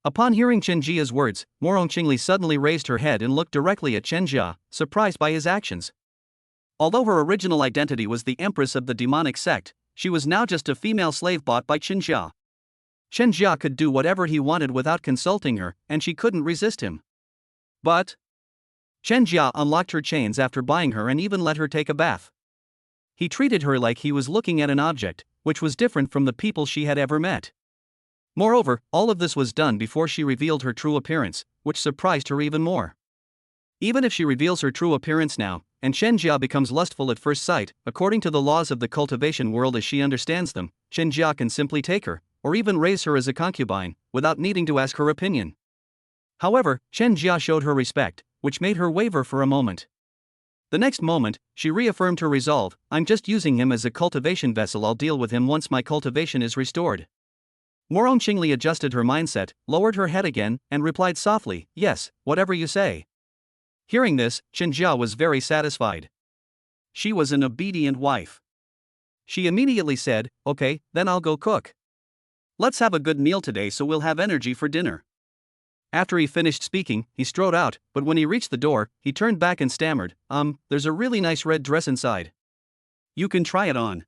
Upon hearing Chen Jia's words, Morong Qingli suddenly raised her head and looked directly at Chen Jia, surprised by his actions. Although her original identity was the Empress of the demonic sect, she was now just a female slave bought by Chen Jia. Chen Jia could do whatever he wanted without consulting her, and she couldn't resist him. But Chen Jia unlocked her chains after buying her and even let her take a bath. He treated her like he was looking at an object, which was different from the people she had ever met. Moreover, all of this was done before she revealed her true appearance, which surprised her even more. Even if she reveals her true appearance now, and Chen Jia becomes lustful at first sight, according to the laws of the cultivation world as she understands them, Chen Jia can simply take her, or even raise her as a concubine, without needing to ask her opinion. However, Chen Jia showed her respect, which made her waver for a moment. The next moment, she reaffirmed her resolve, I'm just using him as a cultivation vessel, I'll deal with him once my cultivation is restored. Morong Qingli adjusted her mindset, lowered her head again, and replied softly, yes, whatever you say. Hearing this, Chen Jia was very satisfied. She was an obedient wife. She immediately said, okay, then I'll go cook. Let's have a good meal today so we'll have energy for dinner. After he finished speaking, he strode out, but when he reached the door, he turned back and stammered, there's a really nice red dress inside. You can try it on.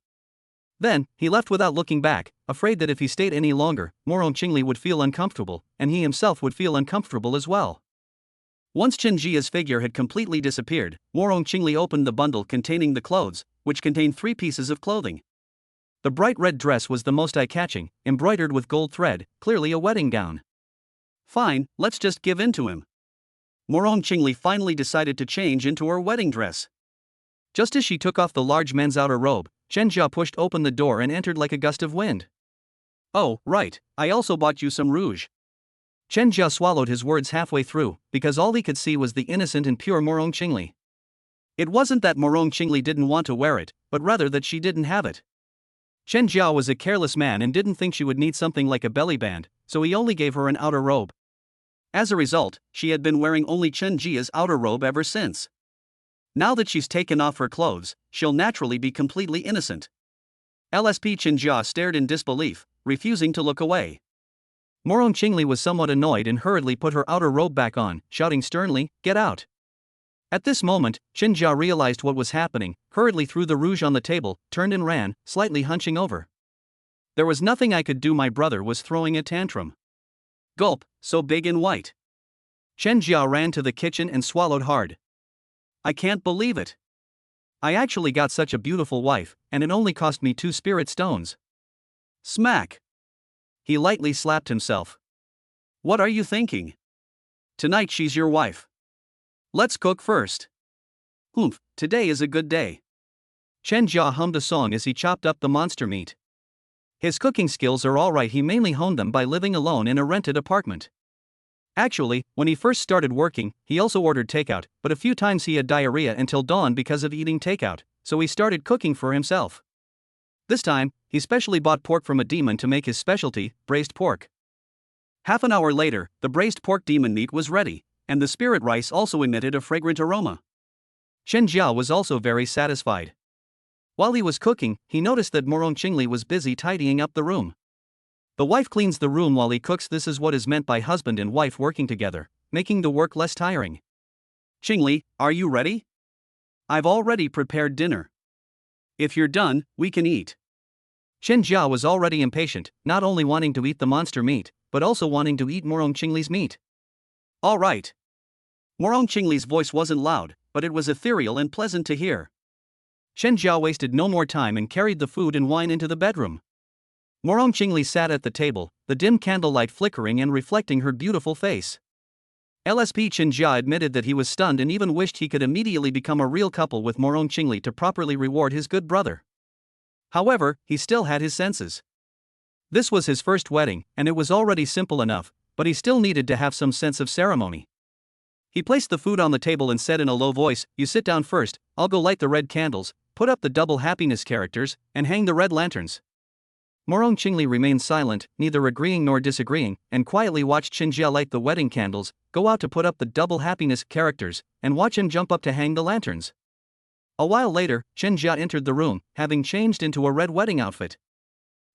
Then, he left without looking back, afraid that if he stayed any longer, Morong Qingli would feel uncomfortable, and he himself would feel uncomfortable as well. Once Chen Jia's figure had completely disappeared, Morong Qingli opened the bundle containing the clothes, which contained 3 pieces of clothing. The bright red dress was the most eye-catching, embroidered with gold thread, clearly a wedding gown. Fine, let's just give in to him. Morong Qingli finally decided to change into her wedding dress. Just as she took off the large men's outer robe, Chen Jia pushed open the door and entered like a gust of wind. Oh, right, I also bought you some rouge. Chen Jia swallowed his words halfway through, because all he could see was the innocent and pure Morong Qingli. It wasn't that Morong Qingli didn't want to wear it, but rather that she didn't have it. Chen Jia was a careless man and didn't think she would need something like a belly band, so he only gave her an outer robe. As a result, she had been wearing only Chen Jia's outer robe ever since. Now that she's taken off her clothes, she'll naturally be completely innocent. LSP Chen Jia stared in disbelief, refusing to look away. Morong Qingli was somewhat annoyed and hurriedly put her outer robe back on, shouting sternly, "Get out!" At this moment, Chen Jia realized what was happening, hurriedly threw the rouge on the table, turned and ran, slightly hunching over. There was nothing I could do, my brother was throwing a tantrum. Gulp, so big and white. Chen Jia ran to the kitchen and swallowed hard. I can't believe it. I actually got such a beautiful wife, and it only cost me 2 spirit stones. Smack. He lightly slapped himself. What are you thinking? Tonight she's your wife. Let's cook first. Today is a good day. Chen Jia hummed a song as he chopped up the monster meat. His cooking skills are alright, he mainly honed them by living alone in a rented apartment. Actually, when he first started working, he also ordered takeout, but a few times he had diarrhea until dawn because of eating takeout, so he started cooking for himself. This time, he specially bought pork from a demon to make his specialty, braised pork. Half an hour later, the braised pork demon meat was ready, and the spirit rice also emitted a fragrant aroma. Chen Jia was also very satisfied. While he was cooking, he noticed that Morong Qingli was busy tidying up the room. The wife cleans the room while he cooks. This is what is meant by husband and wife working together, making the work less tiring. Qingli, are you ready? I've already prepared dinner. If you're done, we can eat. Chen Jia was already impatient, not only wanting to eat the monster meat, but also wanting to eat Morong Qingli's meat. All right. Morong Qingli's voice wasn't loud, but it was ethereal and pleasant to hear. Chen Jia wasted no more time and carried the food and wine into the bedroom. Morong Qingli sat at the table, the dim candlelight flickering and reflecting her beautiful face. LSP Chen Jia admitted that he was stunned and even wished he could immediately become a real couple with Morong Qingli to properly reward his good brother. However, he still had his senses. This was his first wedding, and it was already simple enough, but he still needed to have some sense of ceremony. He placed the food on the table and said in a low voice, "You sit down first, I'll go light the red candles, put up the double happiness characters, and hang the red lanterns." Morong Qingli remained silent, neither agreeing nor disagreeing, and quietly watched Chen Jia light the wedding candles, go out to put up the double happiness characters, and watch him jump up to hang the lanterns. A while later, Chen Jia entered the room, having changed into a red wedding outfit.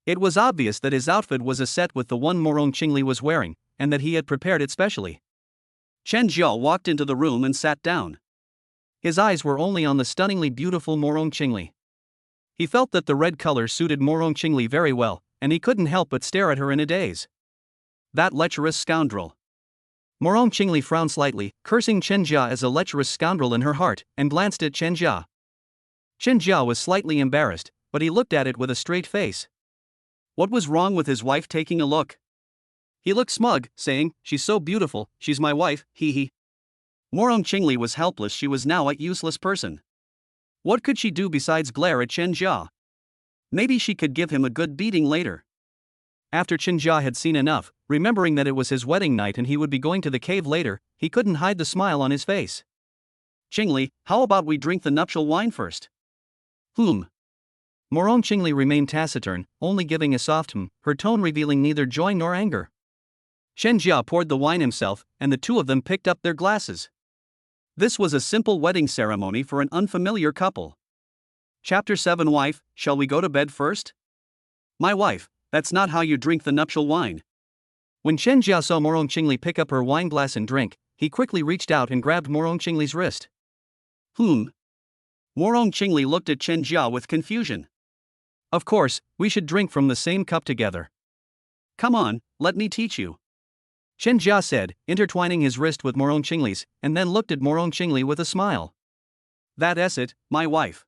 It was obvious that his outfit was a set with the one Morong Qingli was wearing, and that he had prepared it specially. Chen Jia walked into the room and sat down. His eyes were only on the stunningly beautiful Morong Qingli. He felt that the red color suited Morong Qingli very well, and he couldn't help but stare at her in a daze. That lecherous scoundrel. Morong Qingli frowned slightly, cursing Chen Jia as a lecherous scoundrel in her heart, and glanced at Chen Jia. Chen Jia was slightly embarrassed, but he looked at it with a straight face. What was wrong with his wife taking a look? He looked smug, saying, "She's so beautiful, she's my wife, hee hee." Morong Qingli was helpless. She was now a useless person. What could she do besides glare at Chen Jia? Maybe she could give him a good beating later. After Chen Jia had seen enough, remembering that it was his wedding night and he would be going to the cave later, he couldn't hide the smile on his face. "Qingli, how about we drink the nuptial wine first?" Morong Qingli remained taciturn, only giving a soft her tone revealing neither joy nor anger. Chen Jia poured the wine himself, and the two of them picked up their glasses. This was a simple wedding ceremony for an unfamiliar couple. Chapter 7 Wife, shall we go to bed first? My wife, that's not how you drink the nuptial wine. When Chen Jia saw Morong Qingli pick up her wine glass and drink, he quickly reached out and grabbed Morong Qingli's wrist. Morong Qingli looked at Chen Jia with confusion. Of course, we should drink from the same cup together. Come on, let me teach you. Chen Jia said, intertwining his wrist with Morong Qingli's, and then looked at Morong Qingli with a smile. That's it, my wife.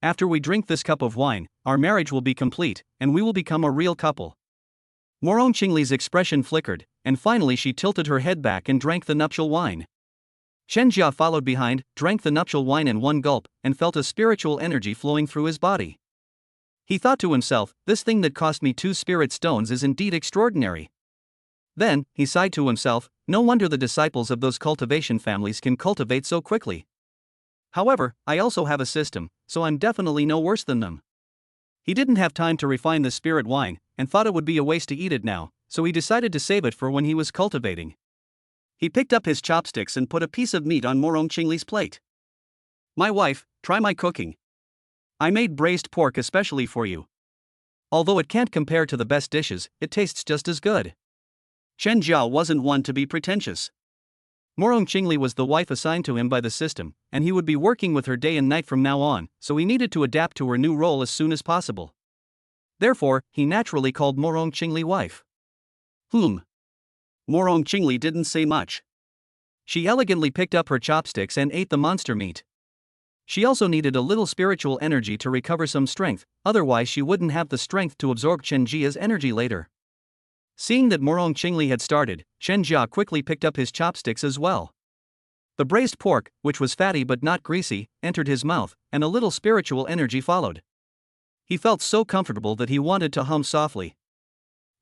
After we drink this cup of wine, our marriage will be complete, and we will become a real couple. Morong Qingli's expression flickered, and finally she tilted her head back and drank the nuptial wine. Chen Jia followed behind, drank the nuptial wine in one gulp, and felt a spiritual energy flowing through his body. He thought to himself, this thing that cost me 2 spirit stones is indeed extraordinary. Then, he sighed to himself, no wonder the disciples of those cultivation families can cultivate so quickly. However, I also have a system, so I'm definitely no worse than them. He didn't have time to refine the spirit wine, and thought it would be a waste to eat it now, so he decided to save it for when he was cultivating. He picked up his chopsticks and put a piece of meat on Morong Qingli's plate. My wife, try my cooking. I made braised pork especially for you. Although it can't compare to the best dishes, it tastes just as good. Chen Jia wasn't one to be pretentious. Morong Qingli was the wife assigned to him by the system, and he would be working with her day and night from now on, so he needed to adapt to her new role as soon as possible. Therefore, he naturally called Morong Qingli wife. Morong Qingli didn't say much. She elegantly picked up her chopsticks and ate the monster meat. She also needed a little spiritual energy to recover some strength, otherwise she wouldn't have the strength to absorb Chen Jia's energy later. Seeing that Morong Qingli had started, Chen Jia quickly picked up his chopsticks as well. The braised pork, which was fatty but not greasy, entered his mouth, and a little spiritual energy followed. He felt so comfortable that he wanted to hum softly.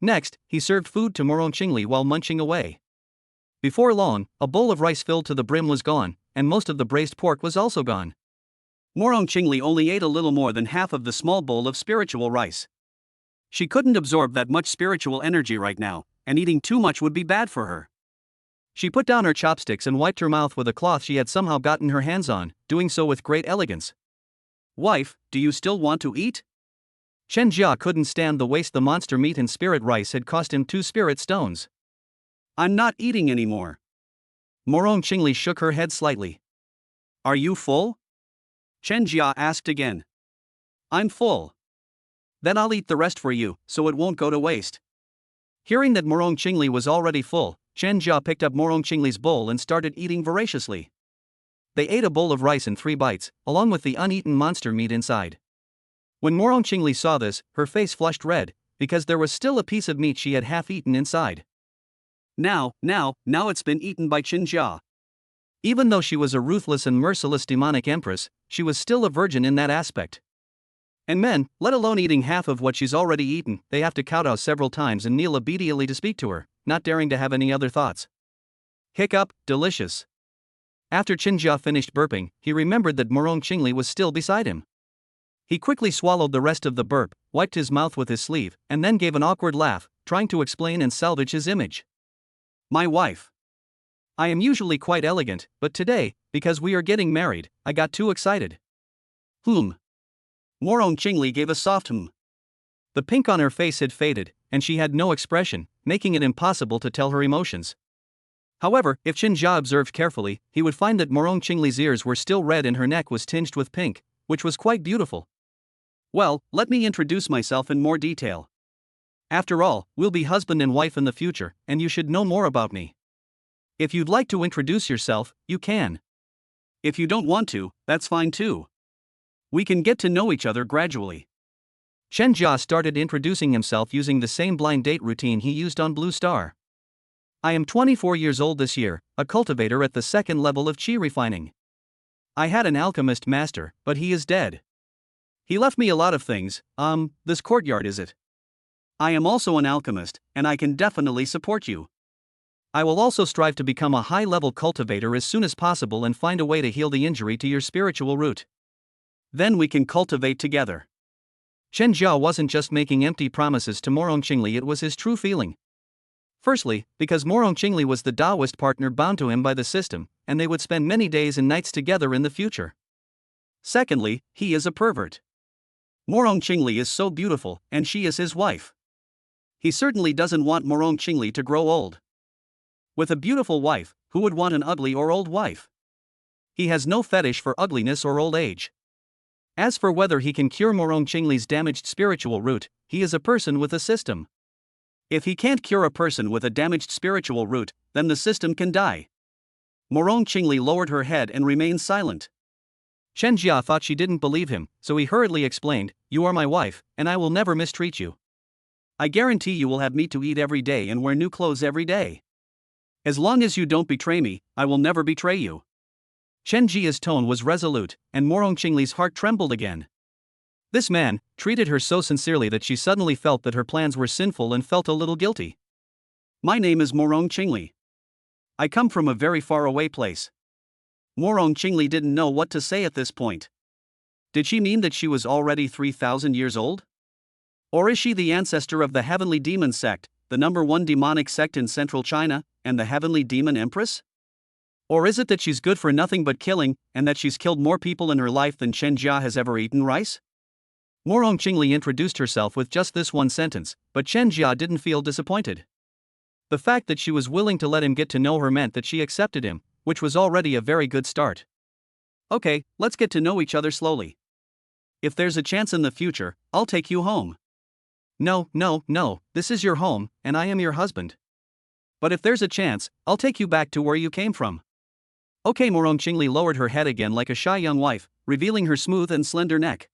Next, he served food to Morong Qingli while munching away. Before long, a bowl of rice filled to the brim was gone, and most of the braised pork was also gone. Morong Qingli only ate a little more than half of the small bowl of spiritual rice. She couldn't absorb that much spiritual energy right now, and eating too much would be bad for her. She put down her chopsticks and wiped her mouth with a cloth she had somehow gotten her hands on, doing so with great elegance. Wife, do you still want to eat? Chen Jia couldn't stand the waste the monster meat and spirit rice had cost him 2 spirit stones. I'm not eating anymore. Morong Qingli shook her head slightly. Are you full? Chen Jia asked again. I'm full. Then I'll eat the rest for you, so it won't go to waste. Hearing that Morong Qingli was already full, Chen Jia picked up Morong Qingli's bowl and started eating voraciously. They ate a bowl of rice in 3 bites, along with the uneaten monster meat inside. When Morong Qingli saw this, her face flushed red, because there was still a piece of meat she had half eaten inside. Now it's been eaten by Chen Jia. Even though she was a ruthless and merciless demonic empress, she was still a virgin in that aspect. And men, let alone eating half of what she's already eaten, they have to kowtow several times and kneel obediently to speak to her, not daring to have any other thoughts. Hiccup, delicious. After Chen Jia finished burping, he remembered that Morong Qingli was still beside him. He quickly swallowed the rest of the burp, wiped his mouth with his sleeve, and then gave an awkward laugh, trying to explain and salvage his image. My wife. I am usually quite elegant, but today, because we are getting married, I got too excited. Morong Qingli gave a soft The pink on her face had faded, and she had no expression, making it impossible to tell her emotions. However, if Chen Jia observed carefully, he would find that Morong Qingli's ears were still red and her neck was tinged with pink, which was quite beautiful. Well, let me introduce myself in more detail. After all, we'll be husband and wife in the future, and you should know more about me. If you'd like to introduce yourself, you can. If you don't want to, that's fine too. We can get to know each other gradually. Chen Jia started introducing himself using the same blind date routine he used on Blue Star. I am 24 years old this year, a cultivator at the 2nd level of qi refining. I had an alchemist master, but he is dead. He left me a lot of things. This courtyard is it. I am also an alchemist, and I can definitely support you. I will also strive to become a high-level cultivator as soon as possible and find a way to heal the injury to your spiritual root. Then we can cultivate together. Chen Jia wasn't just making empty promises to Morong Qingli, it was his true feeling. Firstly, because Morong Qingli was the Taoist partner bound to him by the system, and they would spend many days and nights together in the future. Secondly, he is a pervert. Morong Qingli is so beautiful, and she is his wife. He certainly doesn't want Morong Qingli to grow old. With a beautiful wife, who would want an ugly or old wife? He has no fetish for ugliness or old age. As for whether he can cure Morong Qingli's damaged spiritual root, he is a person with a system. If he can't cure a person with a damaged spiritual root, then the system can die. Morong Qingli lowered her head and remained silent. Chen Jia thought she didn't believe him, so he hurriedly explained, "You are my wife, and I will never mistreat you. I guarantee you will have meat to eat every day and wear new clothes every day. As long as you don't betray me, I will never betray you." Chen Jia's tone was resolute, and Morong Qingli's heart trembled again. This man treated her so sincerely that she suddenly felt that her plans were sinful and felt a little guilty. My name is Morong Qingli. I come from a very far away place. Morong Qingli didn't know what to say at this point. Did she mean that she was already 3,000 years old? Or is she the ancestor of the Heavenly Demon Sect, the #1 demonic sect in central China, and the Heavenly Demon Empress? Or is it that she's good for nothing but killing, and that she's killed more people in her life than Chen Jia has ever eaten rice? Morong Qingli introduced herself with just this one sentence, but Chen Jia didn't feel disappointed. The fact that she was willing to let him get to know her meant that she accepted him, which was already a very good start. Okay, let's get to know each other slowly. If there's a chance in the future, I'll take you home. No, this is your home, and I am your husband. But if there's a chance, I'll take you back to where you came from. Okay, Morong Qingli lowered her head again like a shy young wife, revealing her smooth and slender neck.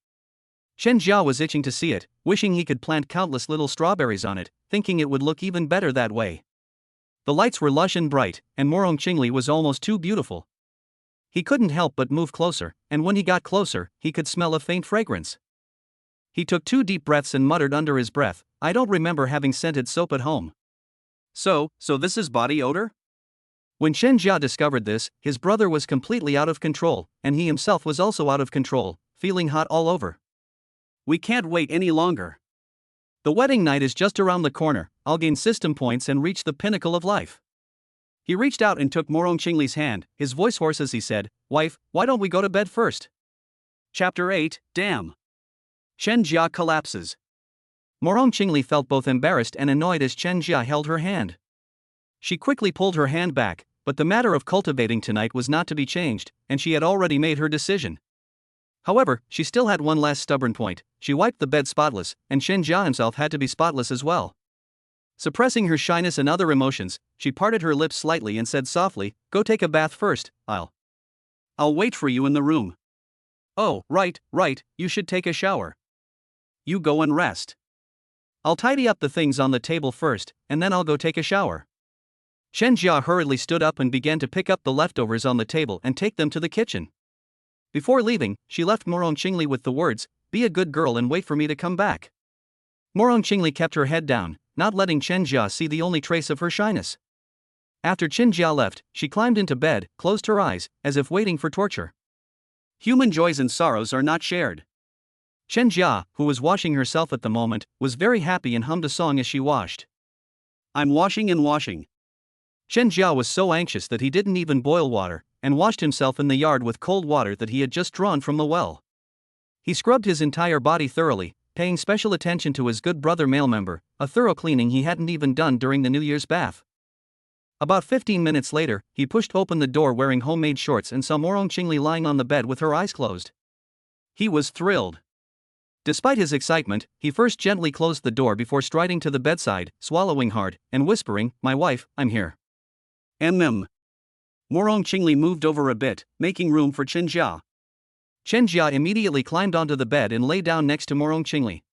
Chen Jia was itching to see it, wishing he could plant countless little strawberries on it, thinking it would look even better that way. The lights were lush and bright, and Morong Qingli was almost too beautiful. He couldn't help but move closer, and when he got closer, he could smell a faint fragrance. He took 2 deep breaths and muttered under his breath, "I don't remember having scented soap at home." So this is body odor? When Chen Jia discovered this, his brother was completely out of control, and he himself was also out of control, feeling hot all over. We can't wait any longer. The wedding night is just around the corner. I'll gain system points and reach the pinnacle of life. He reached out and took Morong Qingli's hand, his voice hoarse as he said, "Wife, why don't we go to bed first?" Chapter 8, Damn. Chen Jia collapses. Morong Qingli felt both embarrassed and annoyed as Chen Jia held her hand. She quickly pulled her hand back, but the matter of cultivating tonight was not to be changed, and she had already made her decision. However, she still had one last stubborn point: she wiped the bed spotless, and Chen Jia himself had to be spotless as well. Suppressing her shyness and other emotions, she parted her lips slightly and said softly, "Go take a bath first, I'll wait for you in the room." "Oh, right, you should take a shower. You go and rest. I'll tidy up the things on the table first, and then I'll go take a shower." Chen Jia hurriedly stood up and began to pick up the leftovers on the table and take them to the kitchen. Before leaving, she left Morong Qingli with the words, "Be a good girl and wait for me to come back." Morong Qingli kept her head down, not letting Chen Jia see the only trace of her shyness. After Chen Jia left, she climbed into bed, closed her eyes, as if waiting for torture. Human joys and sorrows are not shared. Chen Jia, who was washing herself at the moment, was very happy and hummed a song as she washed. "I'm washing and washing." Chen Jia was so anxious that he didn't even boil water, and washed himself in the yard with cold water that he had just drawn from the well. He scrubbed his entire body thoroughly, paying special attention to his good brother male member, a thorough cleaning he hadn't even done during the New Year's bath. About 15 minutes later, he pushed open the door wearing homemade shorts and saw Morong Qingli lying on the bed with her eyes closed. He was thrilled. Despite his excitement, he first gently closed the door before striding to the bedside, swallowing hard, and whispering, "My wife, I'm here." Morong Qingli moved over a bit, making room for Chen Jia. Chen Jia immediately climbed onto the bed and lay down next to Morong Qingli.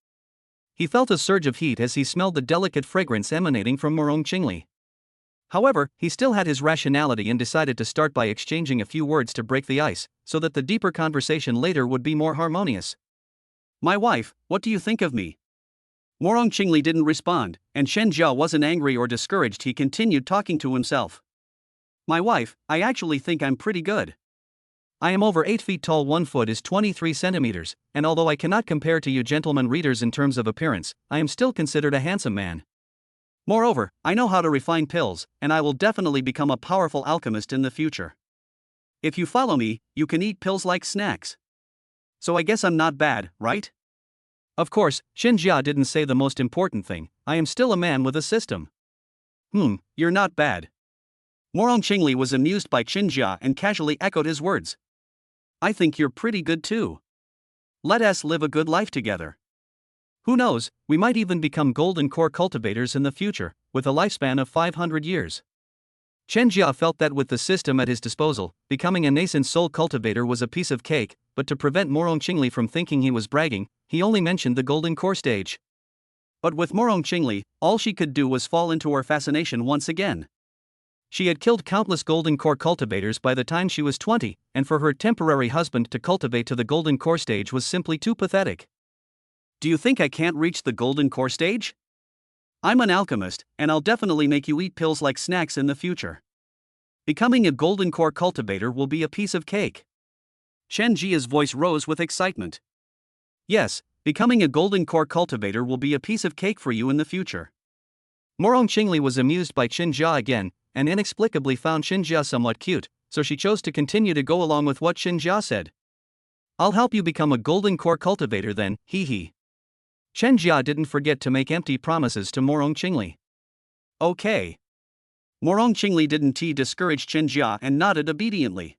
He felt a surge of heat as he smelled the delicate fragrance emanating from Morong Qingli. However, he still had his rationality and decided to start by exchanging a few words to break the ice, so that the deeper conversation later would be more harmonious. "My wife, what do you think of me?" Morong Qingli didn't respond, and Chen Jia wasn't angry or discouraged. He continued talking to himself. "My wife, I actually think I'm pretty good. I am over 8 feet tall, 1 foot is 23 centimeters, and although I cannot compare to you gentlemen readers in terms of appearance, I am still considered a handsome man. Moreover, I know how to refine pills, and I will definitely become a powerful alchemist in the future. If you follow me, you can eat pills like snacks. So I guess I'm not bad, right?" Of course, Chen Jia didn't say the most important thing: "I am still a man with a system." You're not bad." Morong Qingli was amused by Chen Jia and casually echoed his words. "I think you're pretty good too. Let us live a good life together. Who knows, we might even become golden core cultivators in the future, with a lifespan of 500 years. Chen Jia felt that with the system at his disposal, becoming a nascent soul cultivator was a piece of cake, but to prevent Morong Qingli from thinking he was bragging, he only mentioned the golden core stage. But with Morong Qingli, all she could do was fall into her fascination once again. She had killed countless golden core cultivators by the time she was 20, and for her temporary husband to cultivate to the golden core stage was simply too pathetic. "Do you think I can't reach the golden core stage? I'm an alchemist, and I'll definitely make you eat pills like snacks in the future. Becoming a golden core cultivator will be a piece of cake." Chen Jia's voice rose with excitement. "Yes, becoming a golden core cultivator will be a piece of cake for you in the future." Morong Qingli was amused by Chen Jia again, and inexplicably found Chen Jia somewhat cute, so she chose to continue to go along with what Chen Jia said. "I'll help you become a golden core cultivator then, hee." Chen Jia didn't forget to make empty promises to Morong Qingli. "Okay." Morong Qingli didn't discourage Chen Jia and nodded obediently.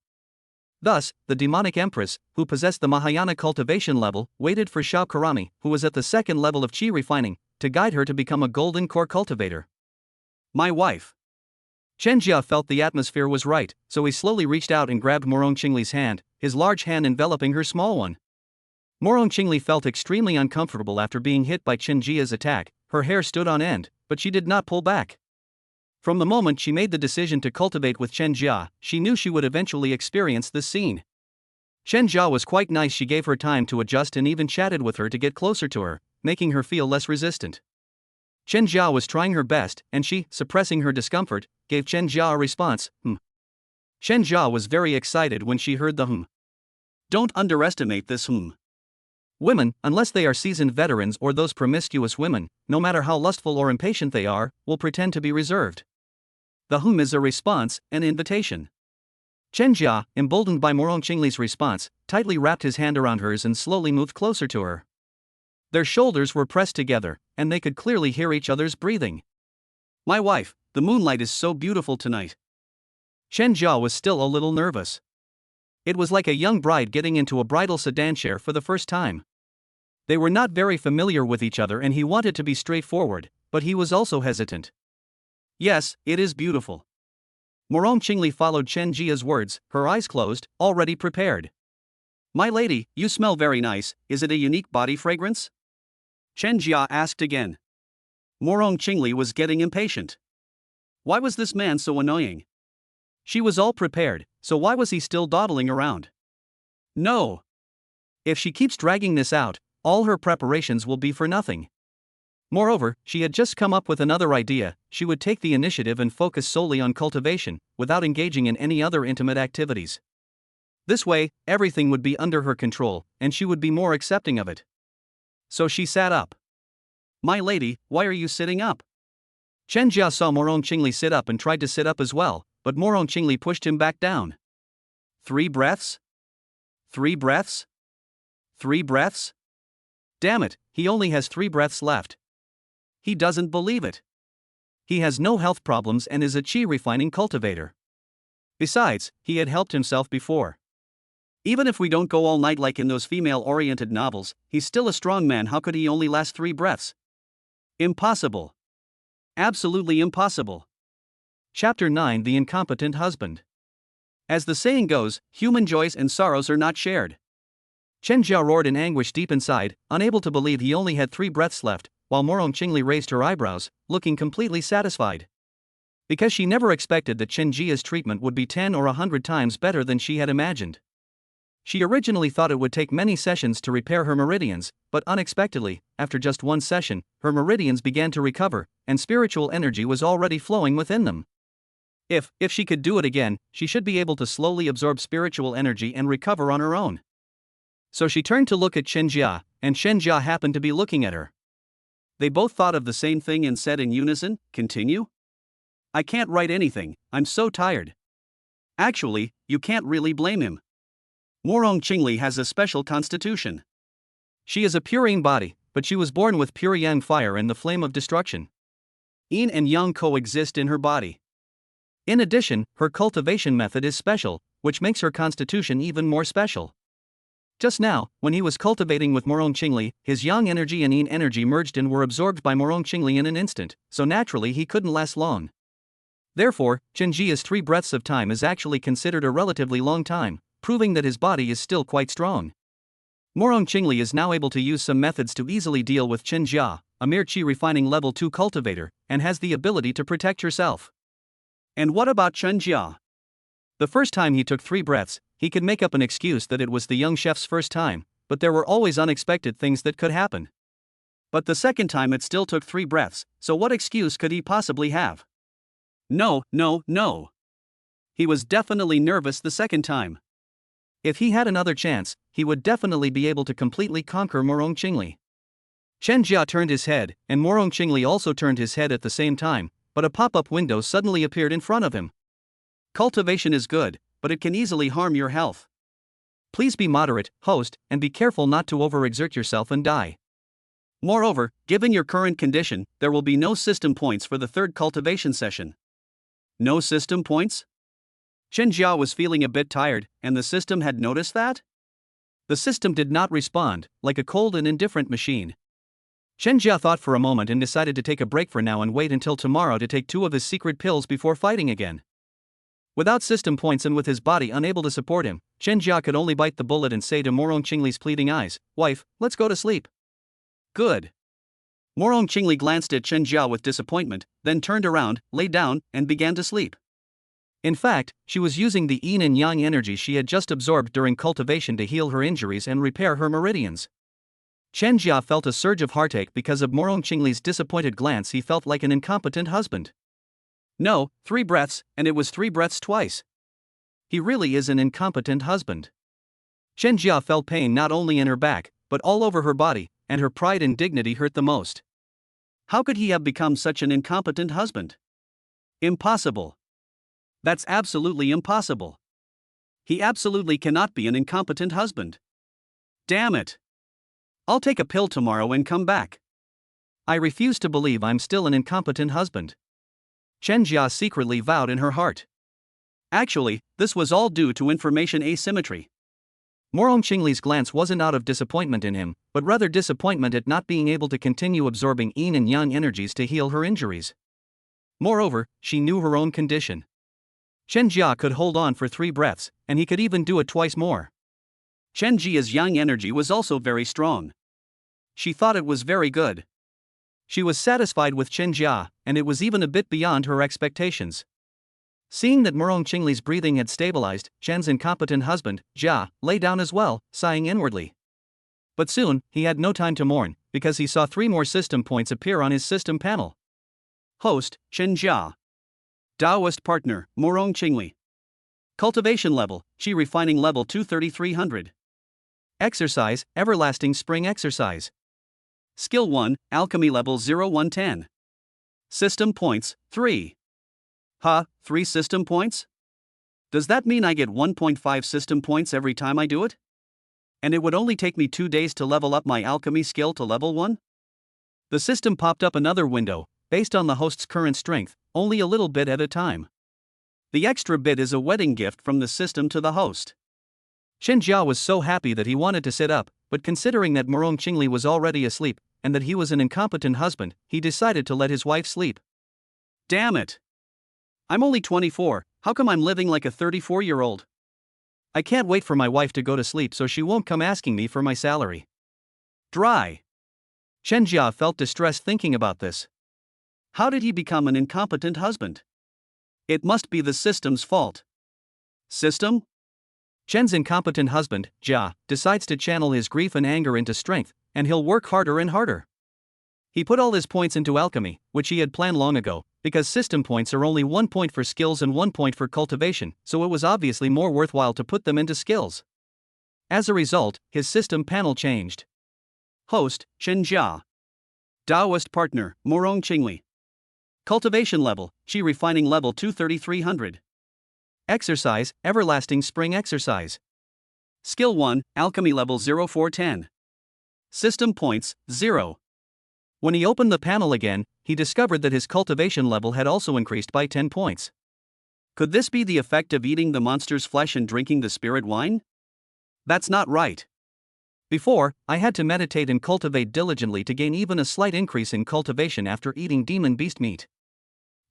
Thus, the demonic Empress, who possessed the Mahayana cultivation level, waited for Xiao Karami, who was at the second level of qi refining, to guide her to become a golden core cultivator. "My wife." Chen Jia felt the atmosphere was right, so he slowly reached out and grabbed Morong Qingli's hand, his large hand enveloping her small one. Morong Qingli felt extremely uncomfortable after being hit by Chen Jia's attack. Her hair stood on end, but she did not pull back. From the moment she made the decision to cultivate with Chen Jia, she knew she would eventually experience this scene. Chen Jia was quite nice. She gave her time to adjust and even chatted with her to get closer to her, making her feel less resistant. Chen Jia was trying her best, and she, suppressing her discomfort, gave Chen Jia a response, Chen Jia was very excited when she heard the Don't underestimate this Women, unless they are seasoned veterans or those promiscuous women, no matter how lustful or impatient they are, will pretend to be reserved. The is a response, an invitation. Chen Jia, emboldened by Morong Qingli's response, tightly wrapped his hand around hers and slowly moved closer to her. Their shoulders were pressed together, and they could clearly hear each other's breathing. My wife, the moonlight is so beautiful tonight. Chen Jia was still a little nervous. It was like a young bride getting into a bridal sedan chair for the first time. They were not very familiar with each other and he wanted to be straightforward, but he was also hesitant. Yes, it is beautiful. Morong Qingli followed Chen Jia's words, her eyes closed, already prepared. My lady, you smell very nice, is it a unique body fragrance? Chen Jia asked again. Morong Qingli was getting impatient. Why was this man so annoying? She was all prepared, so why was he still dawdling around? No. If she keeps dragging this out, all her preparations will be for nothing. Moreover, she had just come up with another idea: she would take the initiative and focus solely on cultivation, without engaging in any other intimate activities. This way, everything would be under her control, and she would be more accepting of it. So she sat up. My lady, why are you sitting up? Chen Jia saw Morong Qingli sit up and tried to sit up as well, but Morong Qingli pushed him back down. 3 breaths? 3 breaths? 3 breaths? Damn it, he only has 3 breaths left. He doesn't believe it. He has no health problems and is a qi refining cultivator. Besides, he had helped himself before. Even if we don't go all night like in those female-oriented novels, he's still a strong man. How could he only last 3 breaths? Impossible. Absolutely impossible. Chapter 9: The Incompetent Husband. As the saying goes, human joys and sorrows are not shared. Chen Jia roared in anguish deep inside, unable to believe he only had 3 breaths left, while Morong Qingli raised her eyebrows, looking completely satisfied. Because she never expected that Chen Jia's treatment would be 10 or 100 times better than she had imagined. She originally thought it would take many sessions to repair her meridians, but unexpectedly, after just 1 session, her meridians began to recover, and spiritual energy was already flowing within them. If she could do it again, she should be able to slowly absorb spiritual energy and recover on her own. So she turned to look at Chen Jia, and Chen Jia happened to be looking at her. They both thought of the same thing and said in unison, "Continue? I can't write anything, I'm so tired." Actually, you can't really blame him. Morong Qingli has a special constitution. She is a pure yin body, but she was born with pure yang fire and the flame of destruction. Yin and yang coexist in her body. In addition, her cultivation method is special, which makes her constitution even more special. Just now, when he was cultivating with Morong Qingli, his yang energy and yin energy merged and were absorbed by Morong Qingli in an instant, so naturally he couldn't last long. Therefore, Chen Jia's 3 breaths of time is actually considered a relatively long time, proving that his body is still quite strong. Morong Qingli is now able to use some methods to easily deal with Chen Jia, a mere qi refining level 2 cultivator, and has the ability to protect herself. And what about Chen Jia? The first time he took 3 breaths, he could make up an excuse that it was the young chef's first time, but there were always unexpected things that could happen. But the second time it still took 3 breaths, so what excuse could he possibly have? No. He was definitely nervous the second time. If he had another chance, he would definitely be able to completely conquer Morong Qingli. Chen Jia turned his head, and Morong Qingli also turned his head at the same time, but a pop-up window suddenly appeared in front of him. Cultivation is good, but it can easily harm your health. Please be moderate, host, and be careful not to overexert yourself and die. Moreover, given your current condition, there will be no system points for the 3rd cultivation session. No system points? Chen Jia was feeling a bit tired, and the system had noticed that? The system did not respond, like a cold and indifferent machine. Chen Jia thought for a moment and decided to take a break for now and wait until tomorrow to take 2 of his secret pills before fighting again. Without system points and with his body unable to support him, Chen Jia could only bite the bullet and say to Morong Qingli's pleading eyes, "Wife, let's go to sleep." Good. Morong Qingli glanced at Chen Jia with disappointment, then turned around, lay down, and began to sleep. In fact, she was using the yin and yang energy she had just absorbed during cultivation to heal her injuries and repair her meridians. Chen Jia felt a surge of heartache because of Morong Qingli's disappointed glance. He felt like an incompetent husband. No, 3 breaths, and it was 3 breaths twice. He really is an incompetent husband. Chen Jia felt pain not only in her back, but all over her body, and her pride and dignity hurt the most. How could he have become such an incompetent husband? Impossible. That's absolutely impossible. He absolutely cannot be an incompetent husband. Damn it. I'll take a pill tomorrow and come back. I refuse to believe I'm still an incompetent husband. Chen Jia secretly vowed in her heart. Actually, this was all due to information asymmetry. Morong Qingli's glance wasn't out of disappointment in him, but rather disappointment at not being able to continue absorbing yin and yang energies to heal her injuries. Moreover, she knew her own condition. Chen Jia could hold on for 3 breaths, and he could even do it twice more. Chen Jia's yang energy was also very strong. She thought it was very good. She was satisfied with Chen Jia, and it was even a bit beyond her expectations. Seeing that Morong Qingli's breathing had stabilized, Chen's incompetent husband, Jia, lay down as well, sighing inwardly. But soon, he had no time to mourn, because he saw 3 more system points appear on his system panel. Host, Chen Jia. Taoist partner, Morong Qingli. Cultivation level, Qi refining level 23300. Exercise, everlasting spring exercise. Skill 1, alchemy level 0110. System points, 3. 3 system points? Does that mean I get 1.5 system points every time I do it? And it would only take me 2 days to level up my alchemy skill to level 1? The system popped up another window, based on the host's current strength, only a little bit at a time. The extra bit is a wedding gift from the system to the host. Chen Jia was so happy that he wanted to sit up, but considering that Morong Qingli was already asleep, and that he was an incompetent husband, he decided to let his wife sleep. Damn it! I'm only 24, how come I'm living like a 34-year-old? I can't wait for my wife to go to sleep so she won't come asking me for my salary. Dry. Chen Jia felt distressed thinking about this. How did he become an incompetent husband? It must be the system's fault. System? Chen's incompetent husband, Jia, decides to channel his grief and anger into strength, and he'll work harder and harder. He put all his points into alchemy, which he had planned long ago, because system points are only 1 point for skills and 1 point for cultivation, so it was obviously more worthwhile to put them into skills. As a result, his system panel changed. Host, Chen Jia. Taoist partner, Morong Qingli. Cultivation level, Qi refining level 23300. Exercise, everlasting spring exercise. Skill 1, alchemy level 0410. System points, 0. When he opened the panel again, he discovered that his cultivation level had also increased by 10 points. Could this be the effect of eating the monster's flesh and drinking the spirit wine? That's not right. Before, I had to meditate and cultivate diligently to gain even a slight increase in cultivation after eating demon beast meat.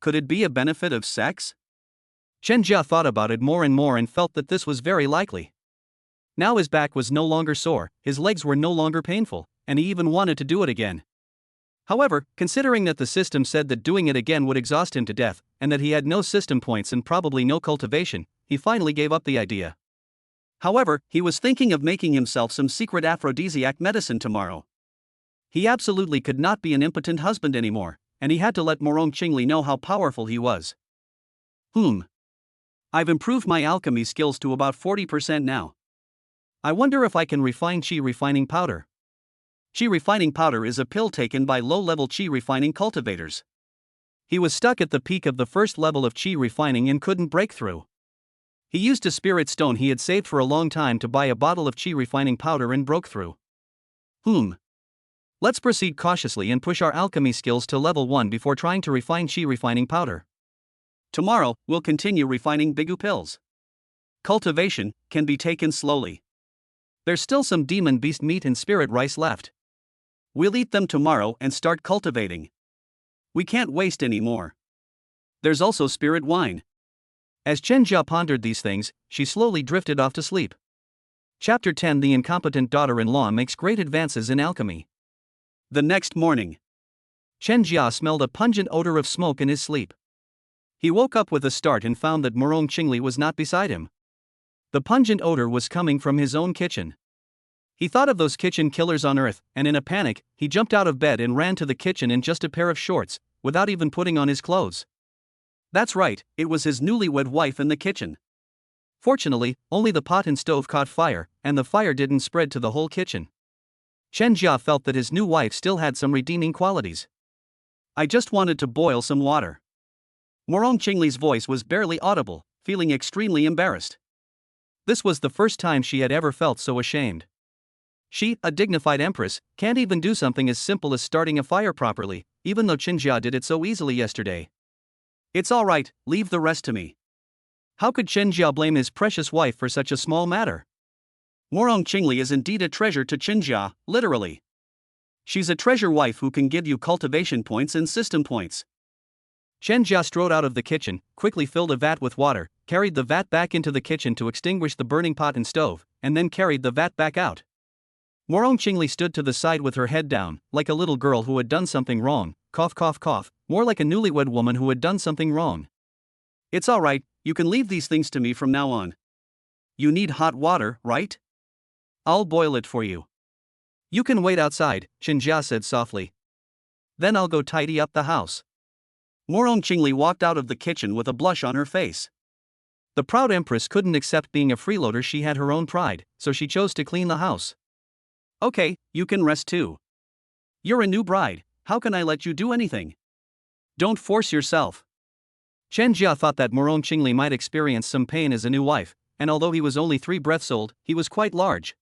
Could it be a benefit of sex? Chen Jia thought about it more and felt that this was very likely. Now his back was no longer sore, his legs were no longer painful, and he even wanted to do it again. However, considering that the system said that doing it again would exhaust him to death, and that he had no system points and probably no cultivation, he finally gave up the idea. However, he was thinking of making himself some secret aphrodisiac medicine tomorrow. He absolutely could not be an impotent husband anymore, and he had to let Morong Qingli know how powerful he was. I've improved my alchemy skills to about 40% now. I wonder if I can refine Qi refining powder. Qi refining powder is a pill taken by low-level Qi refining cultivators. He was stuck at the peak of the first level of Qi refining and couldn't break through. He used a spirit stone he had saved for a long time to buy a bottle of Qi refining powder and broke through. Let's proceed cautiously and push our alchemy skills to level 1 before trying to refine Qi refining powder. Tomorrow, we'll continue refining Bigu pills. Cultivation can be taken slowly. There's still some demon beast meat and spirit rice left. We'll eat them tomorrow and start cultivating. We can't waste any more. There's also spirit wine. As Chen Jia pondered these things, she slowly drifted off to sleep. Chapter 10: The incompetent daughter-in-law makes great advances in alchemy. The next morning, Chen Jia smelled a pungent odor of smoke in his sleep. He woke up with a start and found that Morong Qingli was not beside him. The pungent odor was coming from his own kitchen. He thought of those kitchen killers on Earth, and in a panic, he jumped out of bed and ran to the kitchen in just a pair of shorts, without even putting on his clothes. That's right, it was his newlywed wife in the kitchen. Fortunately, only the pot and stove caught fire, and the fire didn't spread to the whole kitchen. Chen Jia felt that his new wife still had some redeeming qualities. I just wanted to boil some water. Morong Qingli's voice was barely audible, feeling extremely embarrassed. This was the first time she had ever felt so ashamed. She, a dignified empress, can't even do something as simple as starting a fire properly, even though Chenjia did it so easily yesterday. It's alright, leave the rest to me. How could Chenjia blame his precious wife for such a small matter? Morong Qingli is indeed a treasure to Chenjia, literally. She's a treasure wife who can give you cultivation points and system points. Chenjia strode out of the kitchen, quickly filled a vat with water, carried the vat back into the kitchen to extinguish the burning pot and stove, and then carried the vat back out. Morong Qingli stood to the side with her head down, like a little girl who had done something wrong, cough cough cough, more like a newlywed woman who had done something wrong. It's alright, you can leave these things to me from now on. You need hot water, right? I'll boil it for you. You can wait outside, Chenjia said softly. Then I'll go tidy up the house. Morong Qingli walked out of the kitchen with a blush on her face. The proud empress couldn't accept being a freeloader. She had her own pride, so she chose to clean the house. Okay, you can rest too. You're a new bride, how can I let you do anything? Don't force yourself. Chenjia thought that Morong Qingli might experience some pain as a new wife, and although he was only 3 breaths old, he was quite large.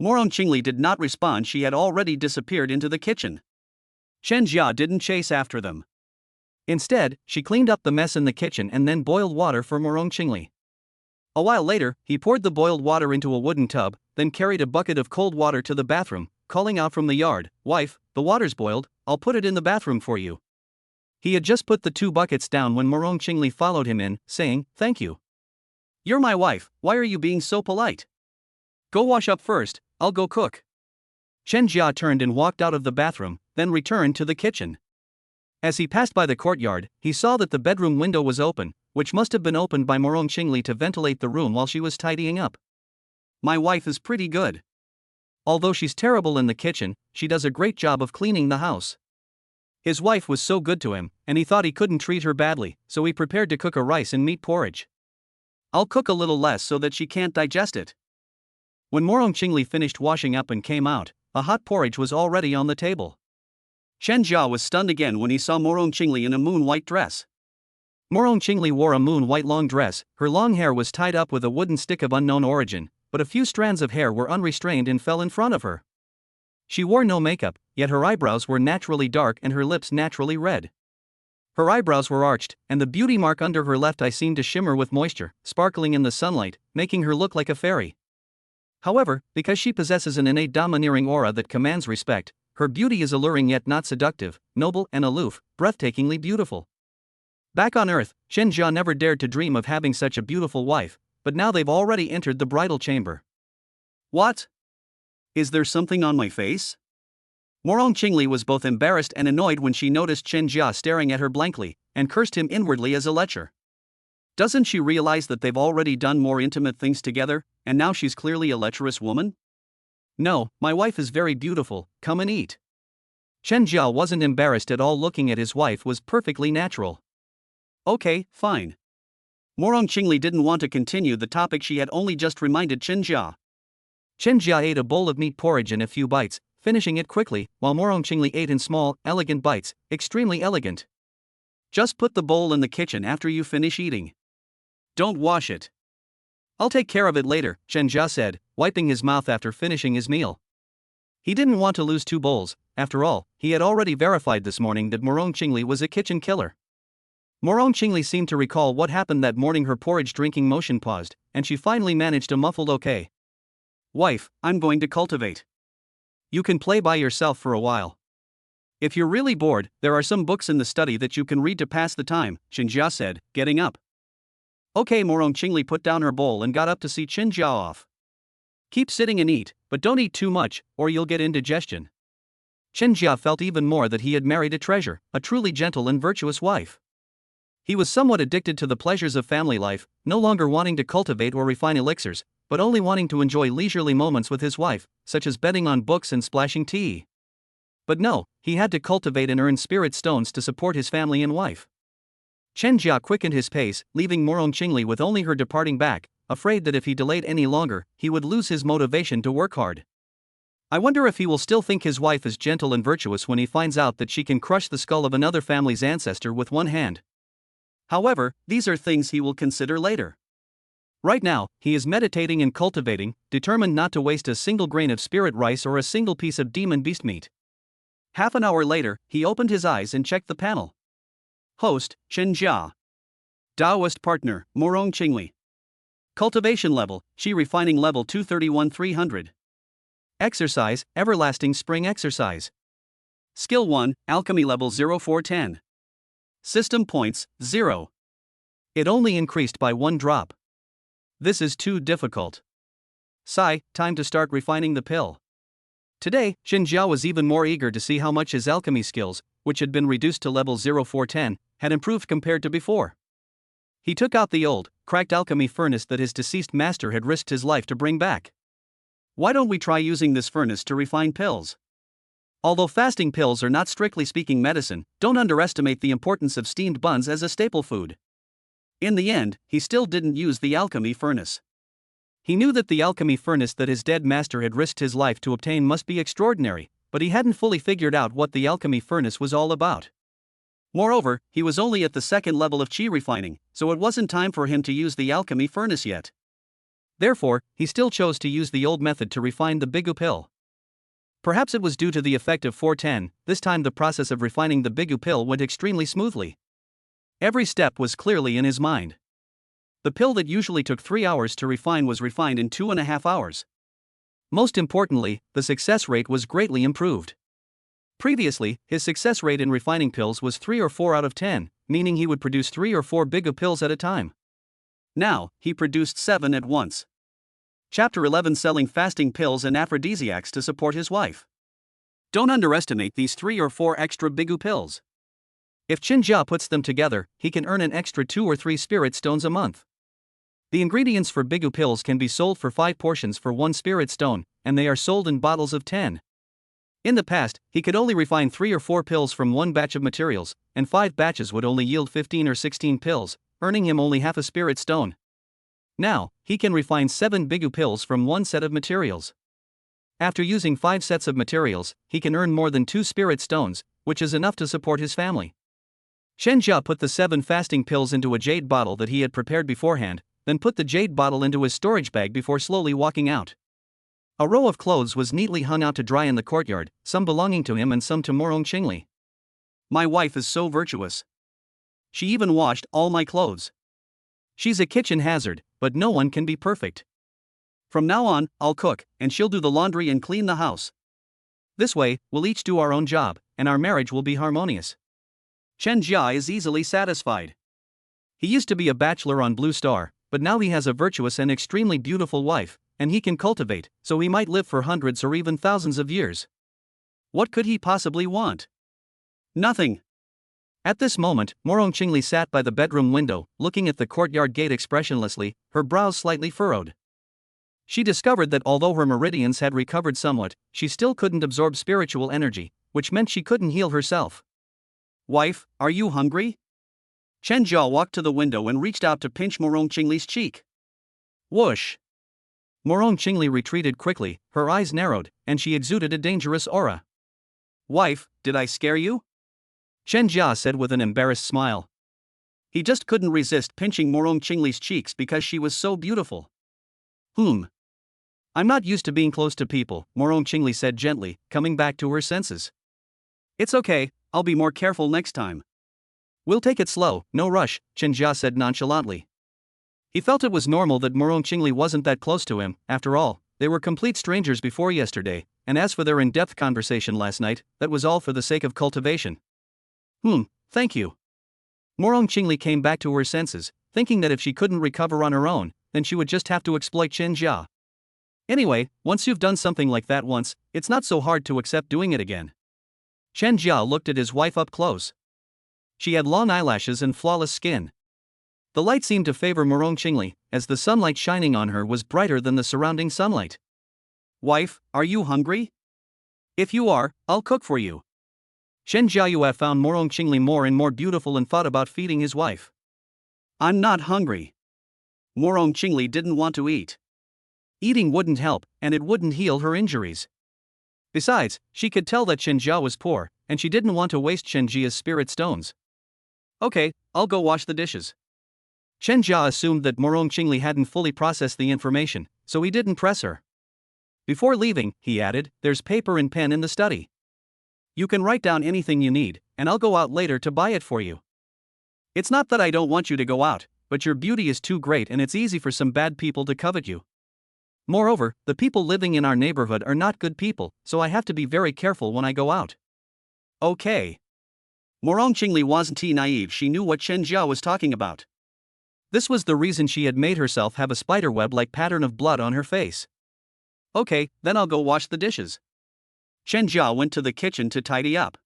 Morong Qingli did not respond. She had already disappeared into the kitchen. Chenjia didn't chase after them. Instead, she cleaned up the mess in the kitchen and then boiled water for Morong Qingli. A while later, he poured the boiled water into a wooden tub, then carried a bucket of cold water to the bathroom, calling out from the yard, "Wife, the water's boiled, I'll put it in the bathroom for you." He had just put the 2 buckets down when Morong Qingli followed him in, saying, "Thank you. You're my wife, why are you being so polite? Go wash up first, I'll go cook." Chenjia turned and walked out of the bathroom, then returned to the kitchen. As he passed by the courtyard, he saw that the bedroom window was open, which must have been opened by Morong Qingli to ventilate the room while she was tidying up. My wife is pretty good. Although she's terrible in the kitchen, she does a great job of cleaning the house. His wife was so good to him, and he thought he couldn't treat her badly, so he prepared to cook a rice and meat porridge. I'll cook a little less so that she can't digest it. When Morong Qingli finished washing up and came out, a hot porridge was already on the table. Chenjia was stunned again when he saw Morong Qingli in a moon-white dress. Morong Qingli wore a moon-white long dress. Her long hair was tied up with a wooden stick of unknown origin, but a few strands of hair were unrestrained and fell in front of her. She wore no makeup, yet her eyebrows were naturally dark and her lips naturally red. Her eyebrows were arched, and the beauty mark under her left eye seemed to shimmer with moisture, sparkling in the sunlight, making her look like a fairy. However, because she possesses an innate domineering aura that commands respect, her beauty is alluring yet not seductive, noble and aloof, breathtakingly beautiful. Back on Earth, Chenjia never dared to dream of having such a beautiful wife, but now they've already entered the bridal chamber. What? Is there something on my face? Morong Qingli was both embarrassed and annoyed when she noticed Chenjia staring at her blankly, and cursed him inwardly as a lecher. Doesn't she realize that they've already done more intimate things together, and now she's clearly a lecherous woman? No, my wife is very beautiful, come and eat. Chenjia wasn't embarrassed at all. Looking at his wife was perfectly natural. Okay, fine. Morong Qingli didn't want to continue the topic she had only just reminded Chenjia. Chenjia ate a bowl of meat porridge in a few bites, finishing it quickly, while Morong Qingli ate in small, elegant bites, extremely elegant. Just put the bowl in the kitchen after you finish eating. Don't wash it. I'll take care of it later, Chenjia said, wiping his mouth after finishing his meal. He didn't want to lose 2 bowls. After all, he had already verified this morning that Morong Qingli was a kitchen killer. Morong Qingli seemed to recall what happened that morning. Her porridge drinking motion paused, and she finally managed a muffled okay. Wife, I'm going to cultivate. You can play by yourself for a while. If you're really bored, there are some books in the study that you can read to pass the time, Chenjia said, getting up. Okay. Morong Qingli put down her bowl and got up to see Chenjia off. Keep sitting and eat, but don't eat too much, or you'll get indigestion. Chenjia felt even more that he had married a treasure, a truly gentle and virtuous wife. He was somewhat addicted to the pleasures of family life, no longer wanting to cultivate or refine elixirs, but only wanting to enjoy leisurely moments with his wife, such as betting on books and splashing tea. But no, he had to cultivate and earn spirit stones to support his family and wife. Chenjia quickened his pace, leaving Morong Qingli with only her departing back, afraid that if he delayed any longer, he would lose his motivation to work hard. I wonder if he will still think his wife is gentle and virtuous when he finds out that she can crush the skull of another family's ancestor with one hand. However, these are things he will consider later. Right now, he is meditating and cultivating, determined not to waste a single grain of spirit rice or a single piece of demon beast meat. Half an hour later, he opened his eyes and checked the panel. Host, Chen Jia. Taoist partner, Morong Qingli. Cultivation level, Qi refining level 231-300. Exercise, everlasting spring exercise. Skill 1, alchemy level 0410. System points, 0. It only increased by 1 drop. This is too difficult. Sigh, time to start refining the pill. Today, Chen Jia was even more eager to see how much his alchemy skills, which had been reduced to level 0410, had improved compared to before. He took out the old, cracked alchemy furnace that his deceased master had risked his life to bring back. Why don't we try using this furnace to refine pills? Although fasting pills are not strictly speaking medicine, don't underestimate the importance of steamed buns as a staple food. In the end, he still didn't use the alchemy furnace. He knew that the alchemy furnace that his dead master had risked his life to obtain must be extraordinary, but he hadn't fully figured out what the alchemy furnace was all about. Moreover, he was only at the second level of qi refining, so it wasn't time for him to use the alchemy furnace yet. Therefore, he still chose to use the old method to refine the bigu pill. Perhaps it was due to the effect of 410, this time the process of refining the bigu pill went extremely smoothly. Every step was clearly in his mind. The pill that usually took 3 hours to refine was refined in 2.5 hours. Most importantly, the success rate was greatly improved. Previously, his success rate in refining pills was 3 or 4 out of 10, meaning he would produce 3 or 4 bigu pills at a time. Now, he produced 7 at once. Chapter 11, selling fasting pills and aphrodisiacs to support his wife. Don't underestimate these 3 or 4 extra bigu pills. If Chen Jia puts them together, he can earn an extra 2 or 3 spirit stones a month. The ingredients for bigu pills can be sold for 5 portions for 1 spirit stone, and they are sold in bottles of 10. In the past, he could only refine 3 or 4 pills from 1 batch of materials, and 5 batches would only yield 15 or 16 pills, earning him only half a spirit stone. Now, he can refine 7 bigu pills from 1 set of materials. After using 5 sets of materials, he can earn more than 2 spirit stones, which is enough to support his family. Chen Jia put the 7 fasting pills into a jade bottle that he had prepared beforehand, then put the jade bottle into his storage bag before slowly walking out. A row of clothes was neatly hung out to dry in the courtyard, some belonging to him and some to Morong Qingli. My wife is so virtuous. She even washed all my clothes. She's a kitchen hazard, but no one can be perfect. From now on, I'll cook, and she'll do the laundry and clean the house. This way, we'll each do our own job, and our marriage will be harmonious. Chen Jia is easily satisfied. He used to be a bachelor on Blue Star, but now he has a virtuous and extremely beautiful wife, and he can cultivate, so he might live for hundreds or even thousands of years. What could he possibly want? Nothing. At this moment, Morong Qingli sat by the bedroom window, looking at the courtyard gate expressionlessly, her brows slightly furrowed. She discovered that although her meridians had recovered somewhat, she still couldn't absorb spiritual energy, which meant she couldn't heal herself. Wife, are you hungry? Chen Jia walked to the window and reached out to pinch Morong Qingli's cheek. Whoosh! Morong Qingli retreated quickly, her eyes narrowed, and she exuded a dangerous aura. Wife, did I scare you? Chen Jia said with an embarrassed smile. He just couldn't resist pinching Morong Qingli's cheeks because she was so beautiful. I'm not used to being close to people, Morong Qingli said gently, coming back to her senses. It's okay, I'll be more careful next time. We'll take it slow, no rush, Chen Jia said nonchalantly. He felt it was normal that Morong Qingli wasn't that close to him. After all, they were complete strangers before yesterday, and as for their in-depth conversation last night, that was all for the sake of cultivation. Thank you. Morong Qingli came back to her senses, thinking that if she couldn't recover on her own, then she would just have to exploit Chen Jia. Anyway, once you've done something like that once, it's not so hard to accept doing it again. Chen Jia looked at his wife up close. She had long eyelashes and flawless skin. The light seemed to favor Morong Qingli, as the sunlight shining on her was brighter than the surrounding sunlight. Wife, are you hungry? If you are, I'll cook for you. Chen Jiayue found Morong Qingli more and more beautiful and thought about feeding his wife. I'm not hungry. Morong Qingli didn't want to eat. Eating wouldn't help, and it wouldn't heal her injuries. Besides, she could tell that Chen Jia was poor, and she didn't want to waste Chen Jia's spirit stones. Okay, I'll go wash the dishes. Chen Jia assumed that Morong Qingli hadn't fully processed the information, so he didn't press her. Before leaving, he added, "There's paper and pen in the study. You can write down anything you need, and I'll go out later to buy it for you. It's not that I don't want you to go out, but your beauty is too great and it's easy for some bad people to covet you. Moreover, the people living in our neighborhood are not good people, so I have to be very careful when I go out." Okay. Morong Qingli wasn't naive, she knew what Chen Jia was talking about. This was the reason she had made herself have a spiderweb-like pattern of blood on her face. Okay, then I'll go wash the dishes. Chen Jia went to the kitchen to tidy up.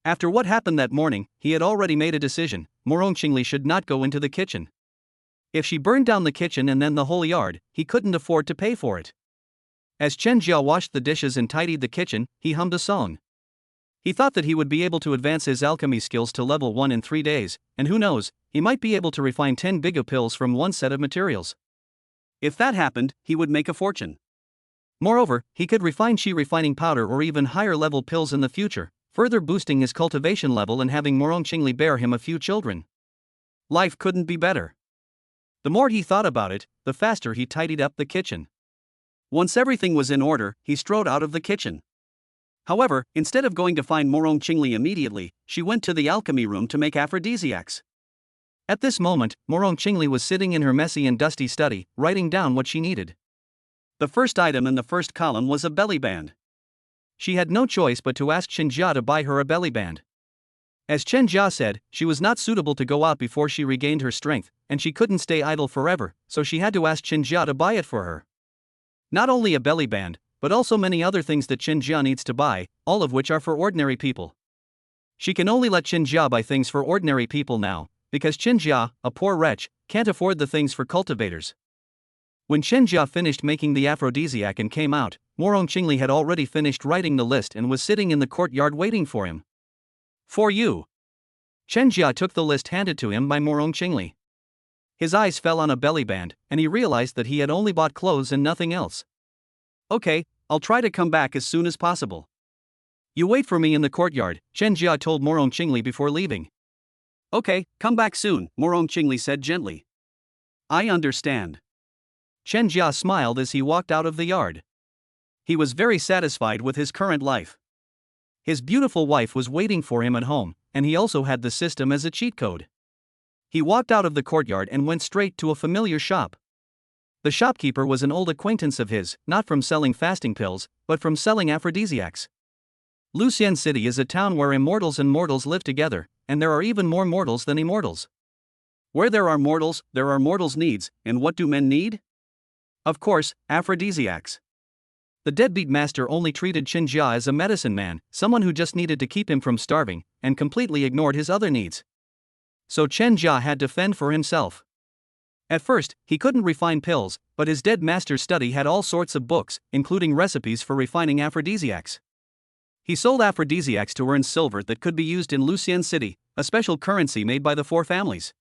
After what happened that morning, he had already made a decision: Morong Qingli should not go into the kitchen. If she burned down the kitchen and then the whole yard, he couldn't afford to pay for it. As Chen Jia washed the dishes and tidied the kitchen, he hummed a song. He thought that he would be able to advance his alchemy skills to level 1 in 3 days, and who knows, he might be able to refine 10 Bigo pills from one set of materials. If that happened, he would make a fortune. Moreover, he could refine Qi refining powder or even higher level pills in the future, further boosting his cultivation level and having Morong Qingli bear him a few children. Life couldn't be better. The more he thought about it, the faster he tidied up the kitchen. Once everything was in order, he strode out of the kitchen. However, instead of going to find Morong Qingli immediately, she went to the alchemy room to make aphrodisiacs. At this moment, Morong Qingli was sitting in her messy and dusty study, writing down what she needed. The first item in the first column was a belly band. She had no choice but to ask Chen Jia to buy her a belly band. As Chen Jia said, she was not suitable to go out before she regained her strength, and she couldn't stay idle forever, so she had to ask Chen Jia to buy it for her. Not only a belly band, but also many other things that Chen Jia needs to buy, all of which are for ordinary people. She can only let Chen Jia buy things for ordinary people now, because Chen Jia, a poor wretch, can't afford the things for cultivators. When Chen Jia finished making the aphrodisiac and came out, Morong Qingli had already finished writing the list and was sitting in the courtyard waiting for him. "For you." Chen Jia took the list handed to him by Morong Qingli. His eyes fell on a belly band, and he realized that he had only bought clothes and nothing else. "Okay, I'll try to come back as soon as possible. You wait for me in the courtyard," Chen Jia told Morong Qingli before leaving. "Okay, come back soon," Morong Qingli said gently. "I understand." Chen Jia smiled as he walked out of the yard. He was very satisfied with his current life. His beautiful wife was waiting for him at home, and he also had the system as a cheat code. He walked out of the courtyard and went straight to a familiar shop. The shopkeeper was an old acquaintance of his, not from selling fasting pills, but from selling aphrodisiacs. Lucian City is a town where immortals and mortals live together, and there are even more mortals than immortals. Where there are mortals' needs, and what do men need? Of course, aphrodisiacs. The deadbeat master only treated Chen Jia as a medicine man, someone who just needed to keep him from starving, and completely ignored his other needs. So Chen Jia had to fend for himself. At first, he couldn't refine pills, but his dead master's study had all sorts of books, including recipes for refining aphrodisiacs. He sold aphrodisiacs to earn silver that could be used in Lucian City, a special currency made by the 4 families.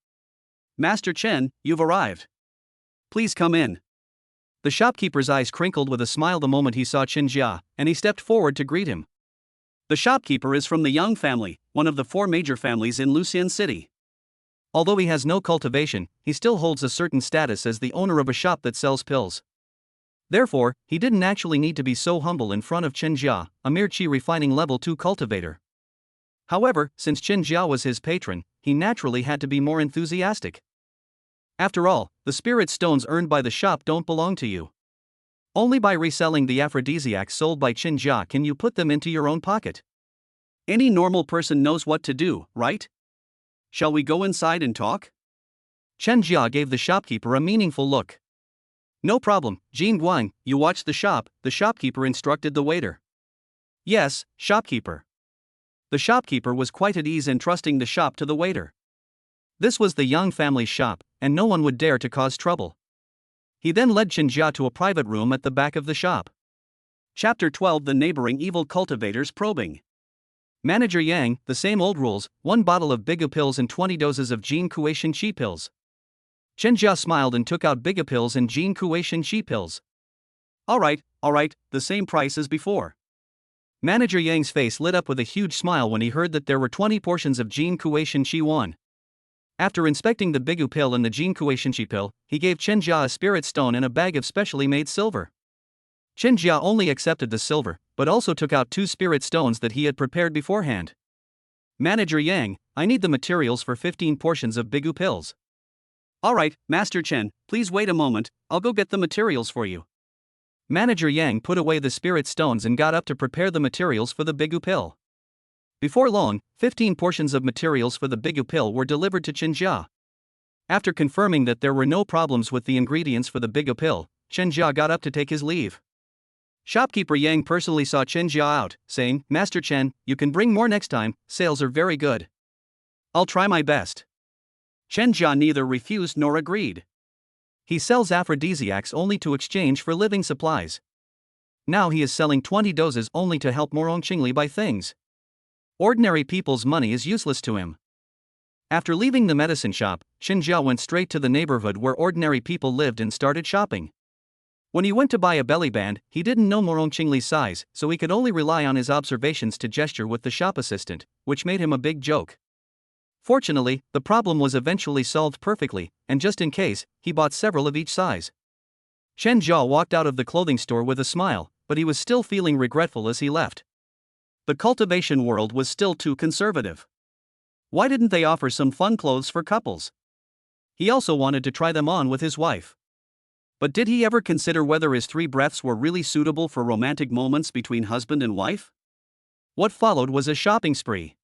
"Master Chen, you've arrived. Please come in." The shopkeeper's eyes crinkled with a smile the moment he saw Chen Jia, and he stepped forward to greet him. The shopkeeper is from the Yang family, one of the 4 major families in Lucian City. Although he has no cultivation, he still holds a certain status as the owner of a shop that sells pills. Therefore, he didn't actually need to be so humble in front of Chen Jia, a mere Qi refining level 2 cultivator. However, since Chen Jia was his patron, he naturally had to be more enthusiastic. After all, the spirit stones earned by the shop don't belong to you. Only by reselling the aphrodisiacs sold by Chen Jia can you put them into your own pocket. Any normal person knows what to do, right? Shall we go inside and talk? Chen Jia gave the shopkeeper a meaningful look. "No problem, Jin Guang, you watch the shop," the shopkeeper instructed the waiter. "Yes, shopkeeper." The shopkeeper was quite at ease entrusting the shop to the waiter. This was the Yang family's shop, and no one would dare to cause trouble. He then led Chen Jia to a private room at the back of the shop. Chapter 12: The neighboring evil cultivators probing. Manager Yang, the same old rules, 1 bottle of Biga pills and 20 doses of Jin Kuei-shin Qi pills. Chen Jia smiled and took out Biga pills and Jin Kuei-shin Qi pills. All right, the same price as before." Manager Yang's face lit up with a huge smile when he heard that there were 20 portions of Jin Kuei-shin Qi 1. After inspecting the Bigu pill and the Jinkui Shinchi pill, he gave Chen Jia a spirit stone and a bag of specially made silver. Chen Jia only accepted the silver, but also took out 2 spirit stones that he had prepared beforehand. Manager Yang, I need the materials for 15 portions of Bigu pills. Alright, Master Chen, please wait a moment, I'll go get the materials for you. Manager Yang put away the spirit stones and got up to prepare the materials for the Bigu pill. Before long, 15 portions of materials for the Bigu pill were delivered to Chen Jia. After confirming that there were no problems with the ingredients for the Bigu pill, Chen Jia got up to take his leave. Shopkeeper Yang personally saw Chen Jia out, saying, Master Chen, you can bring more next time, sales are very good. I'll try my best. Chen Jia neither refused nor agreed. He sells aphrodisiacs only to exchange for living supplies. Now he is selling 20 doses only to help Morong Qingli buy things. Ordinary people's money is useless to him. After leaving the medicine shop, Chen Jia went straight to the neighborhood where ordinary people lived and started shopping. When he went to buy a belly band, he didn't know Morong Qingli's size, so he could only rely on his observations to gesture with the shop assistant, which made him a big joke. Fortunately, the problem was eventually solved perfectly, and just in case, he bought several of each size. Chen Jia walked out of the clothing store with a smile, but he was still feeling regretful as he left. The cultivation world was still too conservative. Why didn't they offer some fun clothes for couples? He also wanted to try them on with his wife. But did he ever consider whether his 3 breaths were really suitable for romantic moments between husband and wife? What followed was a shopping spree.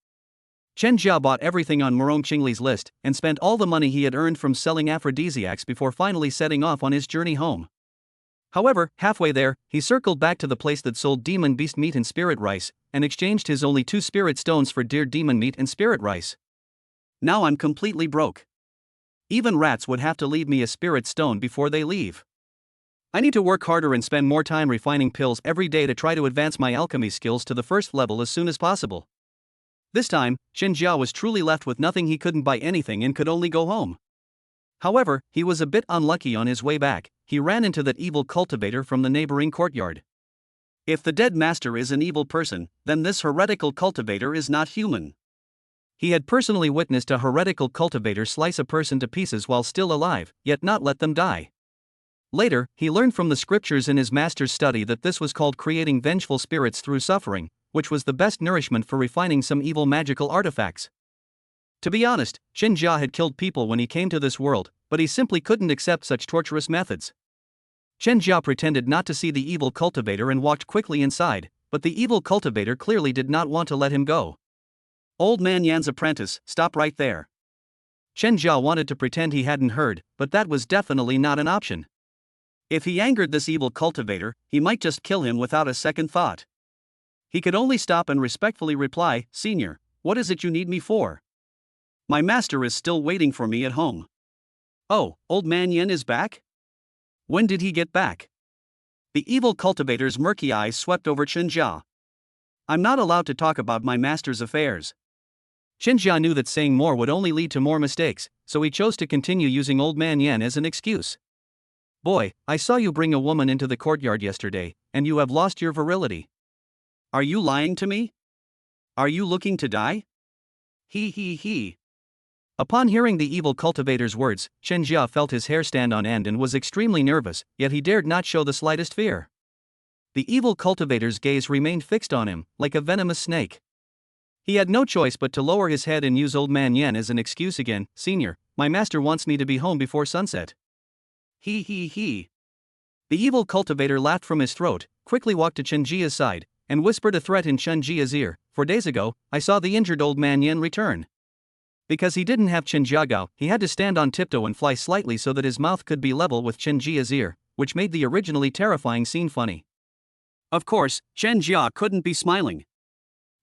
Chen Jia bought everything on Morong Qingli's list and spent all the money he had earned from selling aphrodisiacs before finally setting off on his journey home. However, halfway there, he circled back to the place that sold demon beast meat and spirit rice, and exchanged his only 2 spirit stones for deer demon meat and spirit rice. Now I'm completely broke. Even rats would have to leave me a spirit stone before they leave. I need to work harder and spend more time refining pills every day to try to advance my alchemy skills to the first level as soon as possible. This time, Chen Jia was truly left with nothing. He couldn't buy anything and could only go home. However, he was a bit unlucky on his way back. He ran into that evil cultivator from the neighboring courtyard. If the dead master is an evil person, then this heretical cultivator is not human. He had personally witnessed a heretical cultivator slice a person to pieces while still alive, yet not let them die. Later, he learned from the scriptures in his master's study that this was called creating vengeful spirits through suffering, which was the best nourishment for refining some evil magical artifacts. To be honest, Chen Jia had killed people when he came to this world, but he simply couldn't accept such torturous methods. Chen Jia pretended not to see the evil cultivator and walked quickly inside, but the evil cultivator clearly did not want to let him go. Old man Yan's apprentice, stop right there. Chen Jia wanted to pretend he hadn't heard, but that was definitely not an option. If he angered this evil cultivator, he might just kill him without a second thought. He could only stop and respectfully reply, Senior, what is it you need me for? My master is still waiting for me at home. Oh, old man Yan is back? When did he get back? The evil cultivator's murky eyes swept over Chen Jia. I'm not allowed to talk about my master's affairs. Chen Jia knew that saying more would only lead to more mistakes, so he chose to continue using old man Yan as an excuse. Boy, I saw you bring a woman into the courtyard yesterday, and you have lost your virility. Are you lying to me? Are you looking to die? He. Upon hearing the evil cultivator's words, Chen Jia felt his hair stand on end and was extremely nervous, yet he dared not show the slightest fear. The evil cultivator's gaze remained fixed on him, like a venomous snake. He had no choice but to lower his head and use old man Yan as an excuse again. Senior, my master wants me to be home before sunset. He. The evil cultivator laughed from his throat, quickly walked to Chen Jia's side, and whispered a threat in Chen Jia's ear. 4 days ago, I saw the injured old man Yan return. Because he didn't have Chen Jiagao, he had to stand on tiptoe and fly slightly so that his mouth could be level with Chen Jia's ear, which made the originally terrifying scene funny. Of course, Chen Jia couldn't be smiling.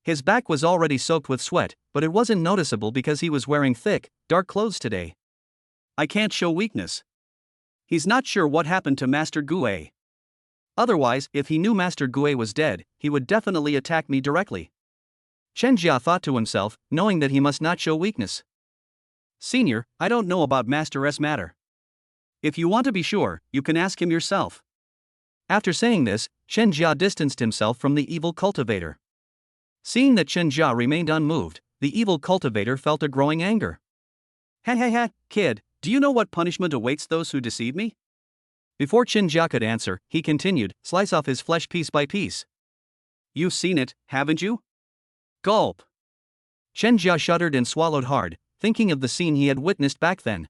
His back was already soaked with sweat, but it wasn't noticeable because he was wearing thick, dark clothes today. I can't show weakness. He's not sure what happened to Master Gue. Otherwise, if he knew Master Gue was dead, he would definitely attack me directly. Chen Jia thought to himself, knowing that he must not show weakness. Senior, I don't know about Master S matter. If you want to be sure, you can ask him yourself. After saying this, Chen Jia distanced himself from the evil cultivator. Seeing that Chen Jia remained unmoved, the evil cultivator felt a growing anger. Ha ha ha, kid, do you know what punishment awaits those who deceive me? Before Qinjia could answer, he continued, slice off his flesh piece by piece. You've seen it, haven't you? Gulp. Qinjia shuddered and swallowed hard, thinking of the scene he had witnessed back then.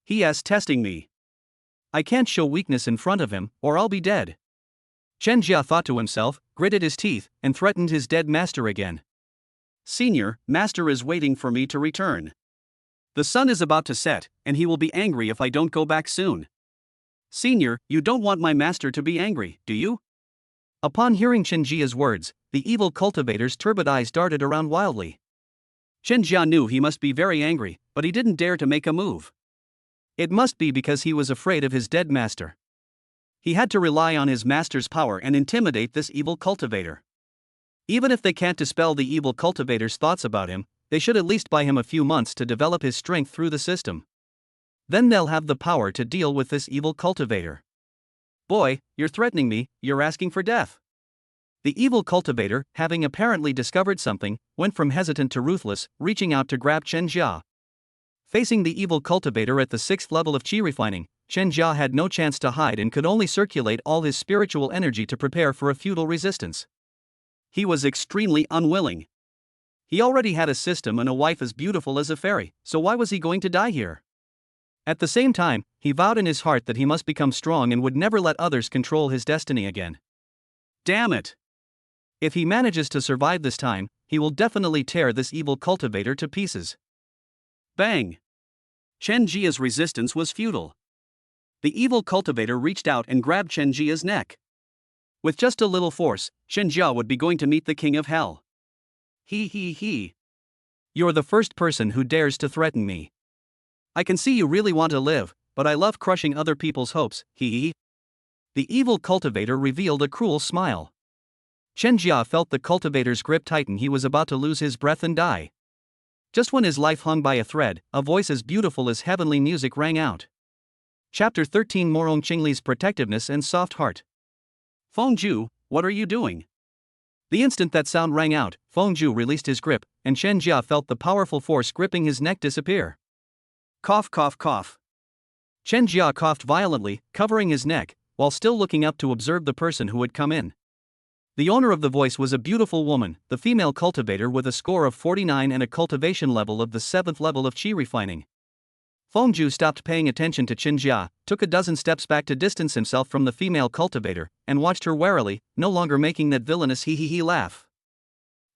He's testing me. I can't show weakness in front of him, or I'll be dead. Qinjia thought to himself, gritted his teeth, and threatened his dead master again. Senior, master is waiting for me to return. The sun is about to set, and he will be angry if I don't go back soon. Senior, you don't want my master to be angry, do you? Upon hearing Qinjia's words, the evil cultivator's turbid eyes darted around wildly. Qinjia knew he must be very angry, but he didn't dare to make a move. It must be because he was afraid of his dead master. He had to rely on his master's power and intimidate this evil cultivator. Even if they can't dispel the evil cultivator's thoughts about him, they should at least buy him a few months to develop his strength through the system. Then they'll have the power to deal with this evil cultivator. Boy, you're threatening me, you're asking for death. The evil cultivator, having apparently discovered something, went from hesitant to ruthless, reaching out to grab Qinjia. Facing the evil cultivator at the 6th level of Qi refining, Qinjia had no chance to hide and could only circulate all his spiritual energy to prepare for a futile resistance. He was extremely unwilling. He already had a system and a wife as beautiful as a fairy, so why was he going to die here? At the same time, he vowed in his heart that he must become strong and would never let others control his destiny again. Damn it! If he manages to survive this time, he will definitely tear this evil cultivator to pieces. Bang! Qinjia's resistance was futile. The evil cultivator reached out and grabbed Qinjia's neck. With just a little force, Qinjia would be going to meet the king of hell. He. You're the first person who dares to threaten me. I can see you really want to live, but I love crushing other people's hopes, he. The evil cultivator revealed a cruel smile. Qinjia felt the cultivator's grip tighten. He was about to lose his breath and die. Just when his life hung by a thread, a voice as beautiful as heavenly music rang out. Chapter 13 Morong Qingli's Protectiveness and Soft Heart. Fengju, what are you doing? The instant that sound rang out, Fengju released his grip, and Qinjia felt the powerful force gripping his neck disappear. Cough, cough, cough. Qinjia coughed violently, covering his neck, while still looking up to observe the person who had come in. The owner of the voice was a beautiful woman, the female cultivator with a score of 49 and a cultivation level of the 7th level of Qi refining. Fengju stopped paying attention to Qinjia, took a dozen steps back to distance himself from the female cultivator, and watched her warily, no longer making that villainous he laugh.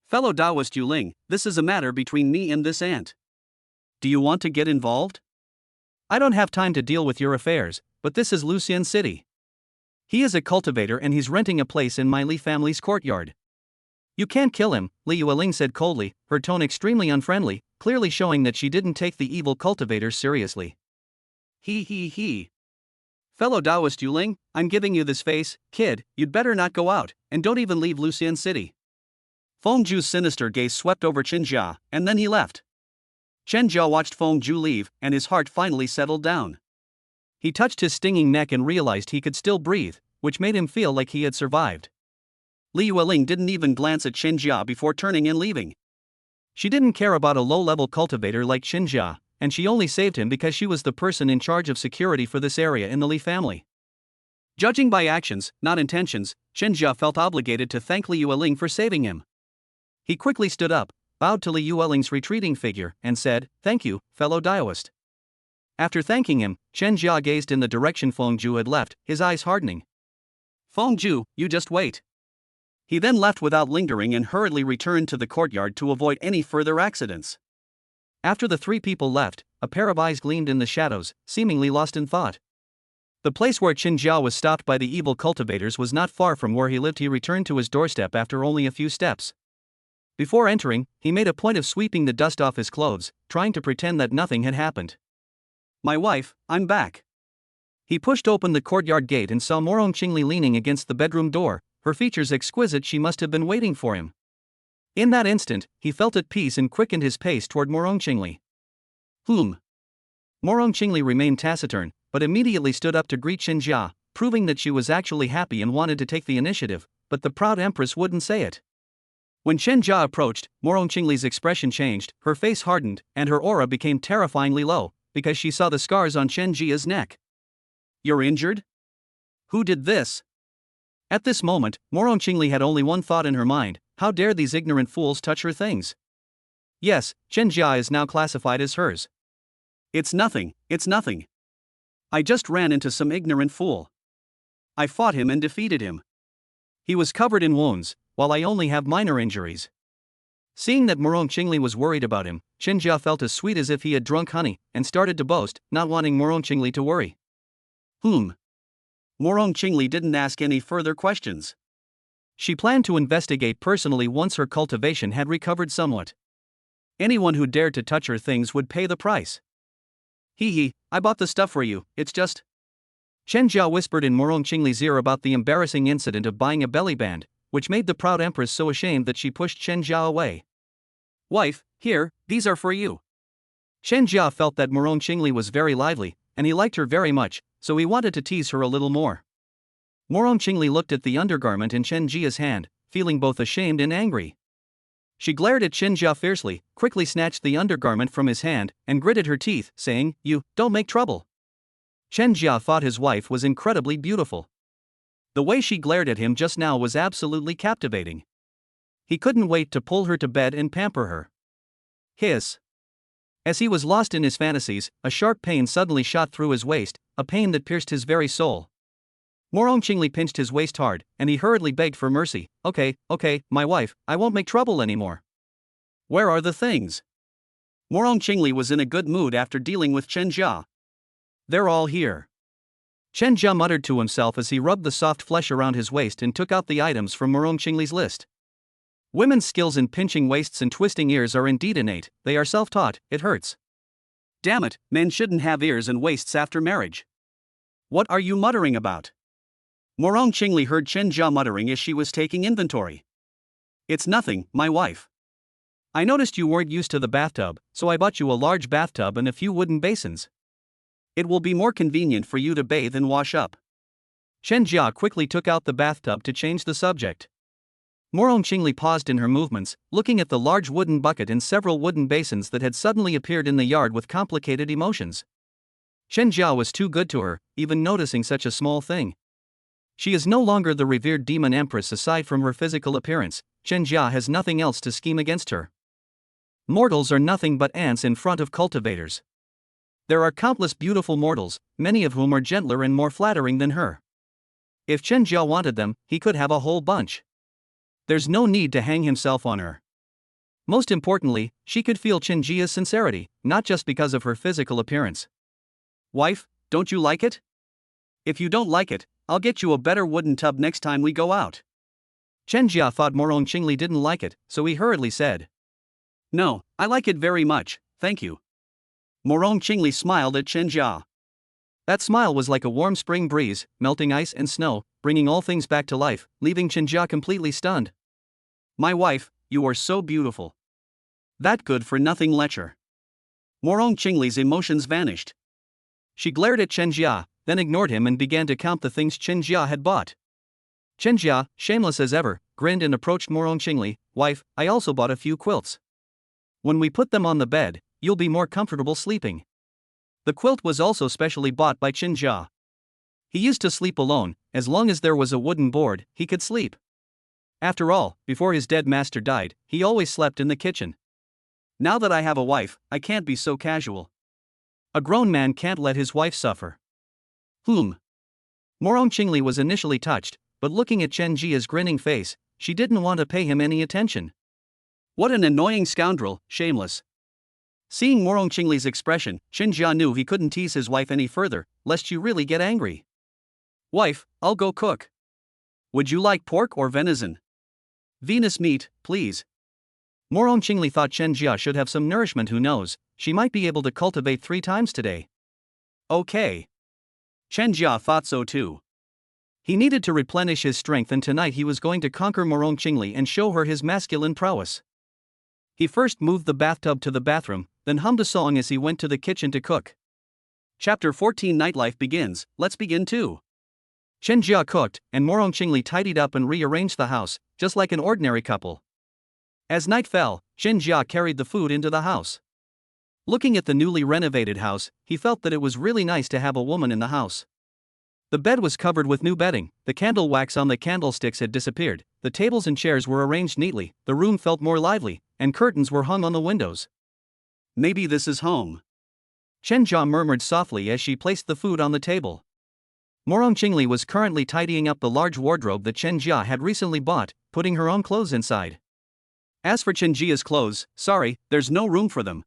Fellow Taoist Yuling, this is a matter between me and this ant. Do you want to get involved? I don't have time to deal with your affairs, but this is Lucian City. He is a cultivator and he's renting a place in my Li family's courtyard. You can't kill him, Li Yuling said coldly, her tone extremely unfriendly, clearly showing that she didn't take the evil cultivator seriously. He. Fellow Taoist Yuling, I'm giving you this face, kid, you'd better not go out, and don't even leave Lucian City. Fengju's sinister gaze swept over Qinjia, and then he left. Qinjia watched Fengju leave, and his heart finally settled down. He touched his stinging neck and realized he could still breathe, which made him feel like he had survived. Li Yuling didn't even glance at Qinjia before turning and leaving. She didn't care about a low-level cultivator like Qinjia, and she only saved him because she was the person in charge of security for this area in the Li family. Judging by actions, not intentions, Qinjia felt obligated to thank Li Yuling for saving him. He quickly stood up, bowed to Li Yuling's retreating figure, and said, "Thank you, fellow Taoist." After thanking him, Qinjia gazed in the direction Fengju had left, his eyes hardening. Fengju, you just wait. He then left without lingering and hurriedly returned to the courtyard to avoid any further accidents. After the three people left, a pair of eyes gleamed in the shadows, seemingly lost in thought. The place where Qinjia was stopped by the evil cultivators was not far from where he lived. He returned to his doorstep after only a few steps. Before entering, he made a point of sweeping the dust off his clothes, trying to pretend that nothing had happened. My wife, I'm back. He pushed open the courtyard gate and saw Morong Qingli leaning against the bedroom door, her features exquisite. She must have been waiting for him. In that instant, he felt at peace and quickened his pace toward Morong Qingli. Morong Qingli remained taciturn, but immediately stood up to greet Qinjia, proving that she was actually happy and wanted to take the initiative, but the proud Empress wouldn't say it. When Chen Jia approached, Morong Qingli's expression changed, her face hardened, and her aura became terrifyingly low, because she saw the scars on Chen Jia's neck. You're injured? Who did this? At this moment, Morong Qingli had only one thought in her mind: how dare these ignorant fools touch her things? Yes, Chen Jia is now classified as hers. It's nothing. I just ran into some ignorant fool. I fought him and defeated him. He was covered in wounds, while I only have minor injuries. Seeing that Morong Qingli was worried about him, Chen Jia felt as sweet as if he had drunk honey, and started to boast, not wanting Morong Qingli to worry. Morong Qingli didn't ask any further questions. She planned to investigate personally once her cultivation had recovered somewhat. Anyone who dared to touch her things would pay the price. I bought the stuff for you, it's just. Chen Jia whispered in Morong Qingli's ear about the embarrassing incident of buying a belly band, which made the proud Empress so ashamed that she pushed Chen Jia away. Wife, here, these are for you. Chen Jia felt that Morong Qingli was very lively, and he liked her very much, so he wanted to tease her a little more. Morong Qingli looked at the undergarment in Chen Jia's hand, feeling both ashamed and angry. She glared at Chen Jia fiercely, quickly snatched the undergarment from his hand, and gritted her teeth, saying, "You, don't make trouble." Chen Jia thought his wife was incredibly beautiful. The way she glared at him just now was absolutely captivating. He couldn't wait to pull her to bed and pamper her. Hiss. As he was lost in his fantasies, a sharp pain suddenly shot through his waist, a pain that pierced his very soul. Morong Qingli pinched his waist hard, and he hurriedly begged for mercy. Okay, my wife, I won't make trouble anymore. Where are the things? Morong Qingli was in a good mood after dealing with Chen Jia. They're all here. Chen Jia muttered to himself as he rubbed the soft flesh around his waist and took out the items from Morong Qingli's list. Women's skills in pinching waists and twisting ears are indeed innate, they are self-taught, it hurts. Damn it, men shouldn't have ears and waists after marriage. What are you muttering about? Morong Qingli heard Chen Jia muttering as she was taking inventory. It's nothing, my wife. I noticed you weren't used to the bathtub, so I bought you a large bathtub and a few wooden basins. It will be more convenient for you to bathe and wash up. Chen Jia quickly took out the bathtub to change the subject. Morong Qingli paused in her movements, looking at the large wooden bucket and several wooden basins that had suddenly appeared in the yard with complicated emotions. Chen Jia was too good to her, even noticing such a small thing. She is no longer the revered demon Empress. Aside from her physical appearance, Chen Jia has nothing else to scheme against her. Mortals are nothing but ants in front of cultivators. There are countless beautiful mortals, many of whom are gentler and more flattering than her. If Chen Jia wanted them, he could have a whole bunch. There's no need to hang himself on her. Most importantly, she could feel Chen Jia's sincerity, not just because of her physical appearance. Wife, don't you like it? If you don't like it, I'll get you a better wooden tub next time we go out. Chen Jia thought Morong Qingli didn't like it, so he hurriedly said. No, I like it very much, thank you. Morong Qingli smiled at Chen Jia. That smile was like a warm spring breeze, melting ice and snow, bringing all things back to life, leaving Chen Jia completely stunned. My wife, you are so beautiful. That good-for-nothing lecher. Morong Qingli's emotions vanished. She glared at Chen Jia, then ignored him and began to count the things Chen Jia had bought. Chen Jia, shameless as ever, grinned and approached Morong Qingli. Wife, I also bought a few quilts. When we put them on the bed, you'll be more comfortable sleeping. The quilt was also specially bought by Chen Jia. He used to sleep alone, as long as there was a wooden board, he could sleep. After all, before his dead master died, he always slept in the kitchen. Now that I have a wife, I can't be so casual. A grown man can't let his wife suffer. Morong Qingli was initially touched, but looking at Chen Jia's grinning face, she didn't want to pay him any attention. What an annoying scoundrel, shameless. Seeing Morong Qingli's expression, Chen Jia knew he couldn't tease his wife any further, lest she really get angry. Wife, I'll go cook. Would you like pork or venison? Venus meat, please. Morong Qingli thought Chen Jia should have some nourishment. Who knows, she might be able to cultivate 3 times today. Okay. Chen Jia thought so too. He needed to replenish his strength, and tonight he was going to conquer Morong Qingli and show her his masculine prowess. He first moved the bathtub to the bathroom, then hummed a song as he went to the kitchen to cook. Chapter 14 Nightlife begins, let's begin too. Chen Jia cooked, and Morong Qingli tidied up and rearranged the house, just like an ordinary couple. As night fell, Chen Jia carried the food into the house. Looking at the newly renovated house, he felt that it was really nice to have a woman in the house. The bed was covered with new bedding, the candle wax on the candlesticks had disappeared, the tables and chairs were arranged neatly, the room felt more lively, and curtains were hung on the windows. Maybe this is home, Chen Jia murmured softly as she placed the food on the table. Morong Qingli was currently tidying up the large wardrobe that Chen Jia had recently bought, putting her own clothes inside. As for Chen Jia's clothes, sorry, there's no room for them.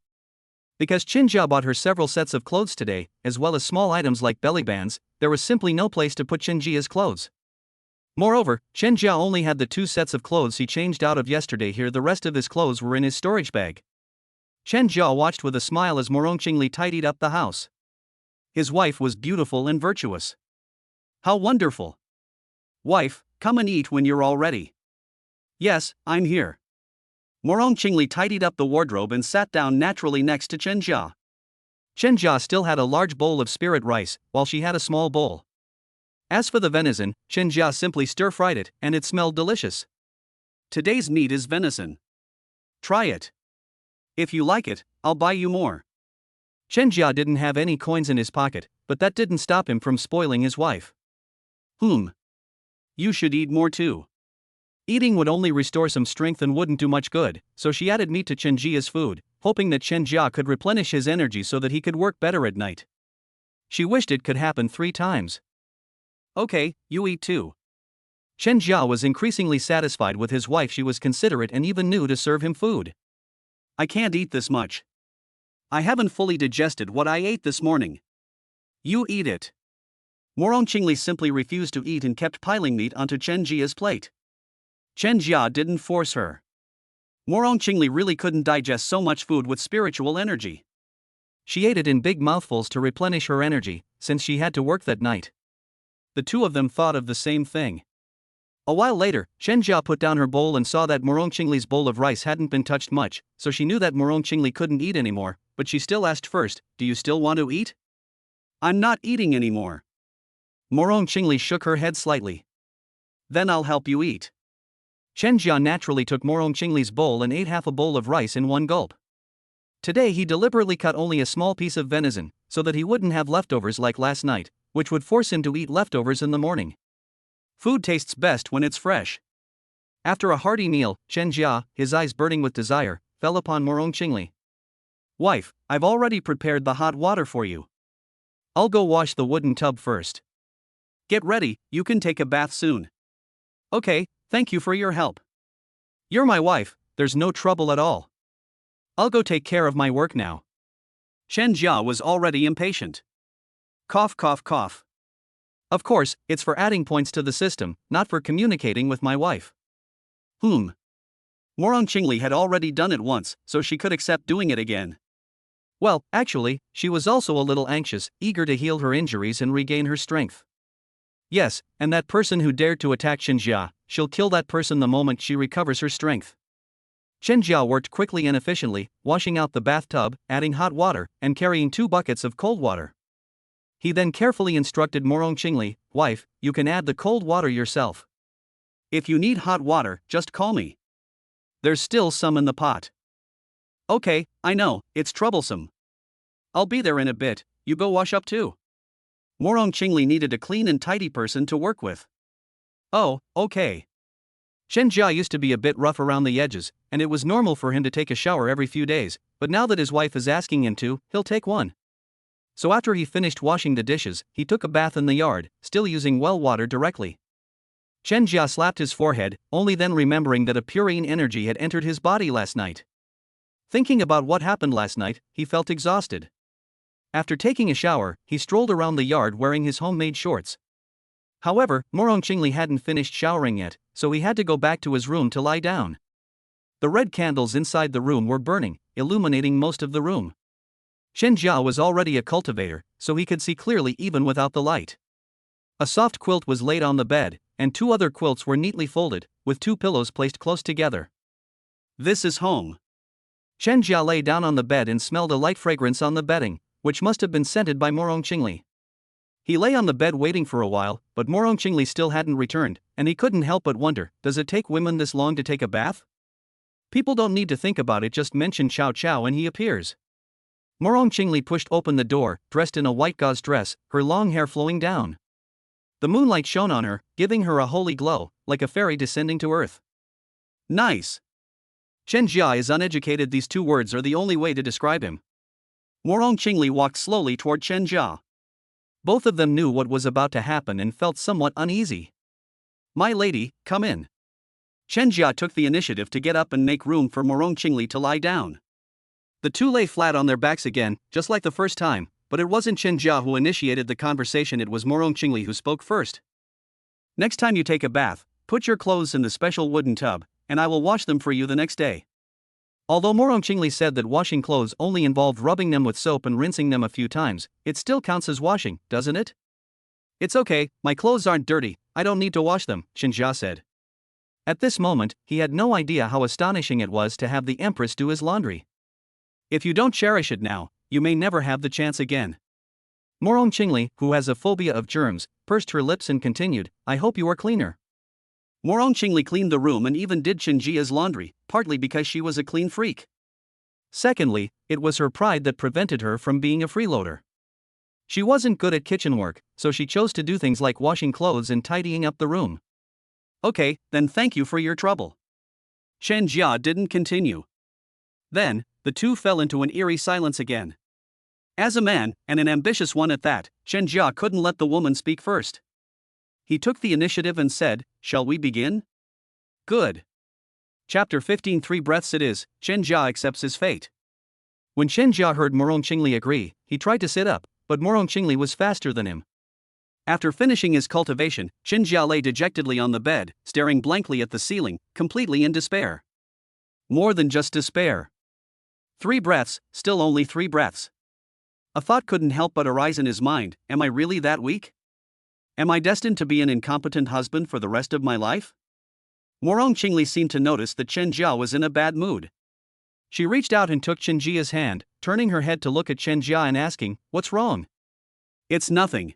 Because Chen Jia bought her several sets of clothes today, as well as small items like belly bands, there was simply no place to put Chen Jia's clothes. Moreover, Chen Jia only had the 2 sets of clothes he changed out of yesterday here, the rest of his clothes were in his storage bag. Chen Jia watched with a smile as Morong Qingli tidied up the house. His wife was beautiful and virtuous. How wonderful! Wife, come and eat when you're all ready. Yes, I'm here. Morong Qingli tidied up the wardrobe and sat down naturally next to Chen Jia. Chen Jia still had a large bowl of spirit rice, while she had a small bowl. As for the venison, Chen Jia simply stir-fried it, and it smelled delicious. Today's meat is venison. Try it. If you like it, I'll buy you more. Chen Jia didn't have any coins in his pocket, but that didn't stop him from spoiling his wife. You should eat more too. Eating would only restore some strength and wouldn't do much good, so she added meat to Chen Jia's food, hoping that Chen Jia could replenish his energy so that he could work better at night. She wished it could happen 3 times. Okay, you eat too. Chen Jia was increasingly satisfied with his wife. She was considerate and even knew to serve him food. I can't eat this much. I haven't fully digested what I ate this morning. You eat it. Morong Qingli simply refused to eat and kept piling meat onto Chen Jia's plate. Chen Jia didn't force her. Morong Qingli really couldn't digest so much food with spiritual energy. She ate it in big mouthfuls to replenish her energy, since she had to work that night. The two of them thought of the same thing. A while later, Chen Jia put down her bowl and saw that Morong Qingli's bowl of rice hadn't been touched much, so she knew that Morong Qingli couldn't eat anymore, but she still asked first, "Do you still want to eat?" "I'm not eating anymore." Morong Qingli shook her head slightly. "Then I'll help you eat." Chen Jia naturally took Morong Qingli's bowl and ate half a bowl of rice in one gulp. Today he deliberately cut only a small piece of venison, so that he wouldn't have leftovers like last night, which would force him to eat leftovers in the morning. Food tastes best when it's fresh. After a hearty meal, Chen Jia, his eyes burning with desire, fell upon Morong Qingli. "Wife, I've already prepared the hot water for you. I'll go wash the wooden tub first. Get ready, you can take a bath soon." "Okay, thank you for your help. You're my wife, there's no trouble at all. I'll go take care of my work now." Chen Jia was already impatient. Cough, cough, cough. "Of course, it's for adding points to the system, not for communicating with my wife." Morong Qingli had already done it once, so she could accept doing it again. Well, actually, she was also a little anxious, eager to heal her injuries and regain her strength. Yes, and that person who dared to attack Chen Jia, she'll kill that person the moment she recovers her strength. Chen Jia worked quickly and efficiently, washing out the bathtub, adding hot water, and carrying 2 buckets of cold water. He then carefully instructed Morong Qingli, "Wife, you can add the cold water yourself. If you need hot water, just call me. There's still some in the pot." "Okay, I know, it's troublesome. I'll be there in a bit, you go wash up too." Morong Qingli needed a clean and tidy person to work with. "Oh, okay." Chen Jia used to be a bit rough around the edges, and it was normal for him to take a shower every few days, but now that his wife is asking him to, he'll take one. So after he finished washing the dishes, he took a bath in the yard, still using well water directly. Chen Jia slapped his forehead, only then remembering that a purine energy had entered his body last night. Thinking about what happened last night, he felt exhausted. After taking a shower, he strolled around the yard wearing his homemade shorts. However, Morong Qingli hadn't finished showering yet, so he had to go back to his room to lie down. The red candles inside the room were burning, illuminating most of the room. Chen Jia was already a cultivator, so he could see clearly even without the light. A soft quilt was laid on the bed, and 2 other quilts were neatly folded, with 2 pillows placed close together. This is home. Chen Jia lay down on the bed and smelled a light fragrance on the bedding, which must have been scented by Morong Qingli. He lay on the bed waiting for a while, but Morong Qingli still hadn't returned, and he couldn't help but wonder, does it take women this long to take a bath? People don't need to think about it, just mention Chow Chow and he appears. Morong Qingli pushed open the door, dressed in a white gauze dress, her long hair flowing down. The moonlight shone on her, giving her a holy glow, like a fairy descending to earth. Nice. Chen Jia is uneducated, these two words are the only way to describe him. Morong Qingli walked slowly toward Chen Jia. Both of them knew what was about to happen and felt somewhat uneasy. My lady, come in. Chen Jia took the initiative to get up and make room for Morong Qingli to lie down. The two lay flat on their backs again, just like the first time, but it wasn't Chen Jia who initiated the conversation, it was Morong Qingli who spoke first. Next time you take a bath, put your clothes in the special wooden tub, and I will wash them for you the next day. Although Morong Qingli said that washing clothes only involved rubbing them with soap and rinsing them a few times, it still counts as washing, doesn't it? It's okay, my clothes aren't dirty, I don't need to wash them, Chen Jia said. At this moment, he had no idea how astonishing it was to have the Empress do his laundry. If you don't cherish it now, you may never have the chance again. Morong Qingli, who has a phobia of germs, pursed her lips and continued, I hope you are cleaner. Morong Qingli cleaned the room and even did Chen Jia's laundry, partly because she was a clean freak. Secondly, it was her pride that prevented her from being a freeloader. She wasn't good at kitchen work, so she chose to do things like washing clothes and tidying up the room. Okay, then thank you for your trouble. Chen Jia didn't continue. Then, the two fell into an eerie silence again. As a man, and an ambitious one at that, Chen Jia couldn't let the woman speak first. He took the initiative and said, shall we begin? Good. Chapter 15 3 breaths it is, Chen Jia accepts his fate. When Chen Jia heard Morong Qingli agree, he tried to sit up, but Morong Qingli was faster than him. After finishing his cultivation, Chen Jia lay dejectedly on the bed, staring blankly at the ceiling, completely in despair. More than just despair. 3 breaths, still only 3 breaths. A thought couldn't help but arise in his mind, am I really that weak? Am I destined to be an incompetent husband for the rest of my life? Morong Qingli seemed to notice that Chen Jia was in a bad mood. She reached out and took Chen Jia's hand, turning her head to look at Chen Jia and asking, what's wrong? It's nothing.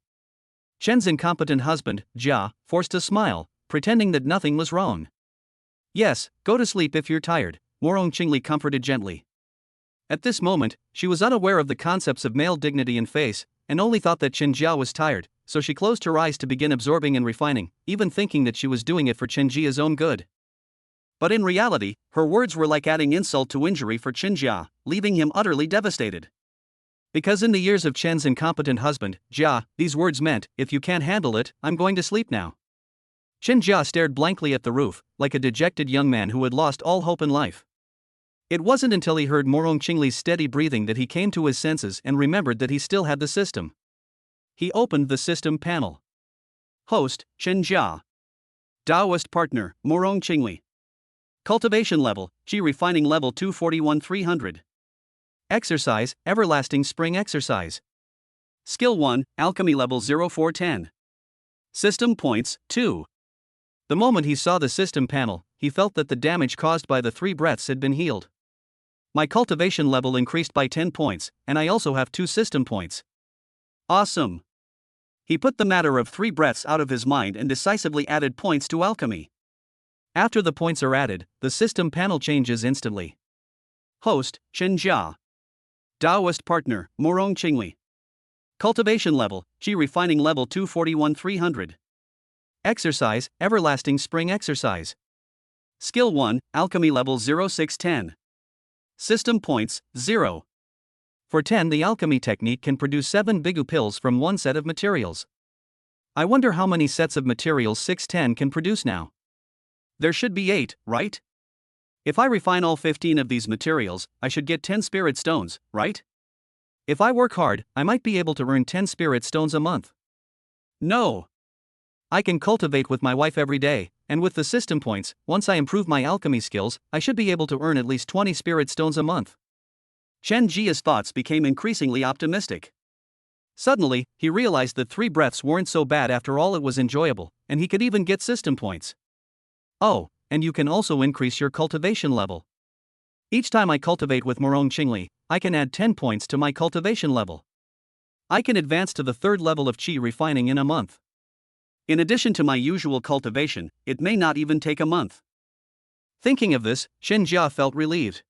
Chen's incompetent husband, Jia, forced a smile, pretending that nothing was wrong. Yes, go to sleep if you're tired, Morong Qingli comforted gently. At this moment, she was unaware of the concepts of male dignity and face, and only thought that Chen Jia was tired, so she closed her eyes to begin absorbing and refining, even thinking that she was doing it for Chen Jia's own good. But in reality, her words were like adding insult to injury for Chen Jia, leaving him utterly devastated. Because in the ears of Chen's incompetent husband, Jia, these words meant, if you can't handle it, I'm going to sleep now. Chen Jia stared blankly at the roof, like a dejected young man who had lost all hope in life. It wasn't until he heard Morong Qingli's steady breathing that he came to his senses and remembered that he still had the system. He opened the system panel. Host, Chen Jia. Taoist partner, Morong Qingli. Cultivation level, Qi refining level 241 300. Exercise, everlasting spring exercise. Skill 1, alchemy level 0410. System points, 2. The moment he saw the system panel, he felt that the damage caused by the 3 breaths had been healed. My cultivation level increased by 10 points, and I also have 2 system points. Awesome. He put the matter of 3 breaths out of his mind and decisively added points to alchemy. After the points are added, the system panel changes instantly. Host, Chen Jia. Taoist partner, Morong Qingli. Cultivation level, Qi refining level 241 300. Exercise, everlasting spring exercise. Skill 1, alchemy level 0610. System points, 0. For 10, the alchemy technique can produce 7 bigu pills from 1 set of materials. I wonder how many sets of materials 610 can produce now. There should be 8, right? If I refine all 15 of these materials, I should get 10 spirit stones, right? If I work hard, I might be able to earn 10 spirit stones a month. No. I can cultivate with my wife every day, and with the system points, once I improve my alchemy skills, I should be able to earn at least 20 spirit stones a month. Chen Jia's thoughts became increasingly optimistic. Suddenly, he realized that 3 breaths weren't so bad after all, it was enjoyable, and he could even get system points. Oh, and you can also increase your cultivation level. Each time I cultivate with Morong Qingli, I can add 10 points to my cultivation level. I can advance to the 3rd level of Qi refining in a month. In addition to my usual cultivation, it may not even take a month. Thinking of this, Chen Jia felt relieved.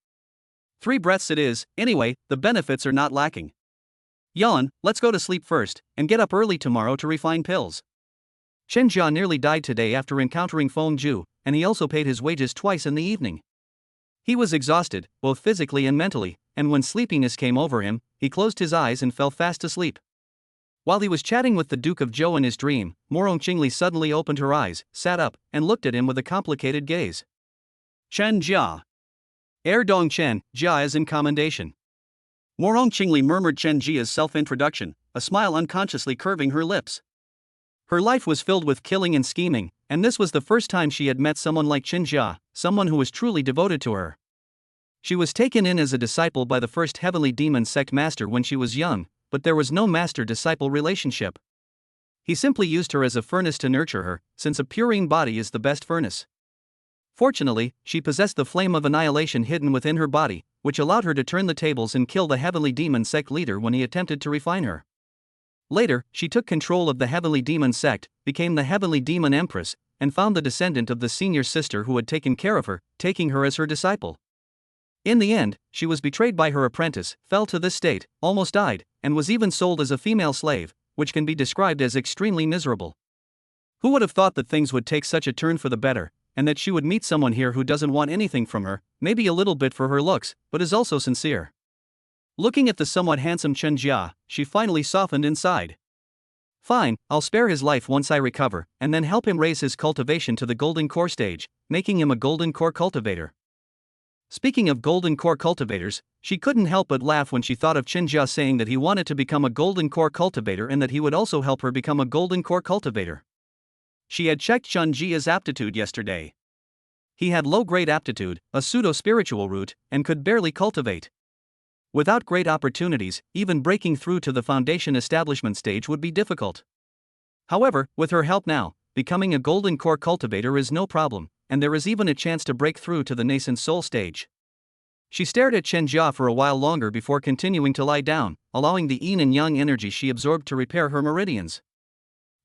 3 breaths it is, anyway, the benefits are not lacking. Yawn, let's go to sleep first, and get up early tomorrow to refine pills. Chen Jia nearly died today after encountering Feng Ju, and he also paid his wages twice in the evening. He was exhausted, both physically and mentally, and when sleepiness came over him, he closed his eyes and fell fast asleep. While he was chatting with the Duke of Zhou in his dream, Morong Qingli suddenly opened her eyes, sat up, and looked at him with a complicated gaze. Chen Jia. Dong Chen, Jia is in commendation. Morong Qingli murmured Chen Jia's self-introduction, a smile unconsciously curving her lips. Her life was filled with killing and scheming, and this was the first time she had met someone like Chen Jia, someone who was truly devoted to her. She was taken in as a disciple by the first heavenly demon sect master when she was young, but there was no master-disciple relationship. He simply used her as a furnace to nurture her, since a purine body is the best furnace. Fortunately, she possessed the flame of annihilation hidden within her body, which allowed her to turn the tables and kill the heavenly demon sect leader when he attempted to refine her. Later, she took control of the heavenly demon sect, became the heavenly demon Empress, and found the descendant of the senior sister who had taken care of her, taking her as her disciple. In the end, she was betrayed by her apprentice, fell to this state, almost died, and was even sold as a female slave, which can be described as extremely miserable. Who would have thought that things would take such a turn for the better, and that she would meet someone here who doesn't want anything from her, maybe a little bit for her looks, but is also sincere. Looking at the somewhat handsome Chen Jia, she finally softened inside. Fine, I'll spare his life once I recover, and then help him raise his cultivation to the golden core stage, making him a golden core cultivator. Speaking of golden core cultivators, she couldn't help but laugh when she thought of Chen Jia saying that he wanted to become a golden core cultivator and that he would also help her become a golden core cultivator. She had checked Chen Jia's aptitude yesterday. He had low-grade aptitude, a pseudo-spiritual root, and could barely cultivate. Without great opportunities, even breaking through to the foundation establishment stage would be difficult. However, with her help now, becoming a golden core cultivator is no problem, and there is even a chance to break through to the nascent soul stage. She stared at Chen Jia for a while longer before continuing to lie down, allowing the yin and yang energy she absorbed to repair her meridians.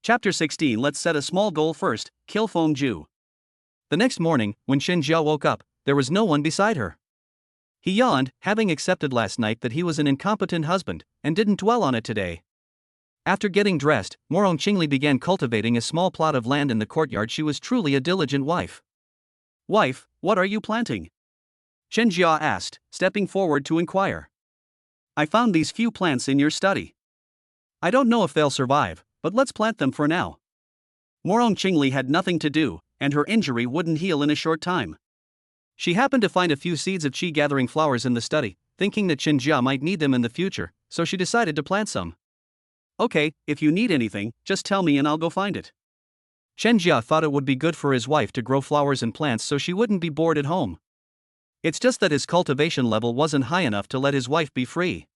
Chapter 16. Let's set a small goal first, kill Feng Ju. The next morning, when Chen Jia woke up, there was no one beside her. He yawned, having accepted last night that he was an incompetent husband, and didn't dwell on it today. After getting dressed, Morong Qingli began cultivating a small plot of land in the courtyard. She was truly a diligent wife. Wife, what are you planting? Chen Jia asked, stepping forward to inquire. I found these few plants in your study. I don't know if they'll survive, but let's plant them for now. Morong Qingli had nothing to do, and her injury wouldn't heal in a short time. She happened to find a few seeds of chi-gathering flowers in the study, thinking that Chen Jia might need them in the future, so she decided to plant some. Okay, if you need anything, just tell me and I'll go find it. Chen Jia thought it would be good for his wife to grow flowers and plants so she wouldn't be bored at home. It's just that his cultivation level wasn't high enough to let his wife be free.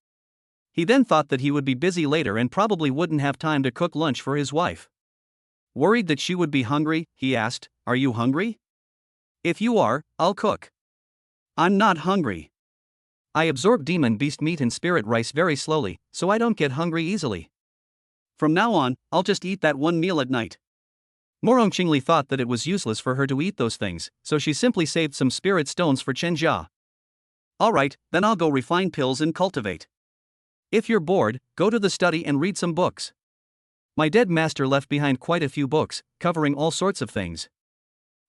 He then thought that he would be busy later and probably wouldn't have time to cook lunch for his wife. Worried that she would be hungry, he asked, "Are you hungry?" "If you are, I'll cook." "I'm not hungry. I absorb demon beast meat and spirit rice very slowly, so I don't get hungry easily. From now on, I'll just eat that one meal at night." Morong Qingli thought that it was useless for her to eat those things, so she simply saved some spirit stones for Chen Jia. "Alright, then I'll go refine pills and cultivate. If you're bored, go to the study and read some books. My dead master left behind quite a few books, covering all sorts of things.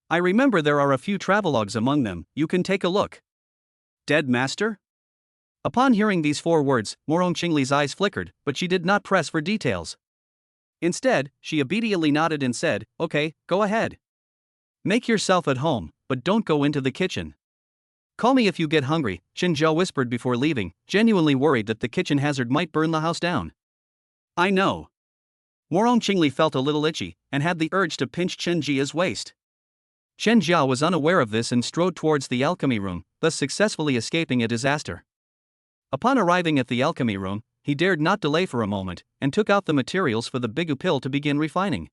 I remember there are a few travelogues among them, you can take a look." Dead master? Upon hearing these 4 words, Morong Qingli's eyes flickered, but she did not press for details. Instead, she obediently nodded and said, "Okay, go ahead. Make yourself at home, but don't go into the kitchen. Call me if you get hungry," Chen Jia whispered before leaving, genuinely worried that the kitchen hazard might burn the house down. "I know." Morong Qingli felt a little itchy, and had the urge to pinch Chen Jia's waist. Chen Jia was unaware of this and strode towards the alchemy room, thus successfully escaping a disaster. Upon arriving at the alchemy room, he dared not delay for a moment, and took out the materials for the bigu pill to begin refining.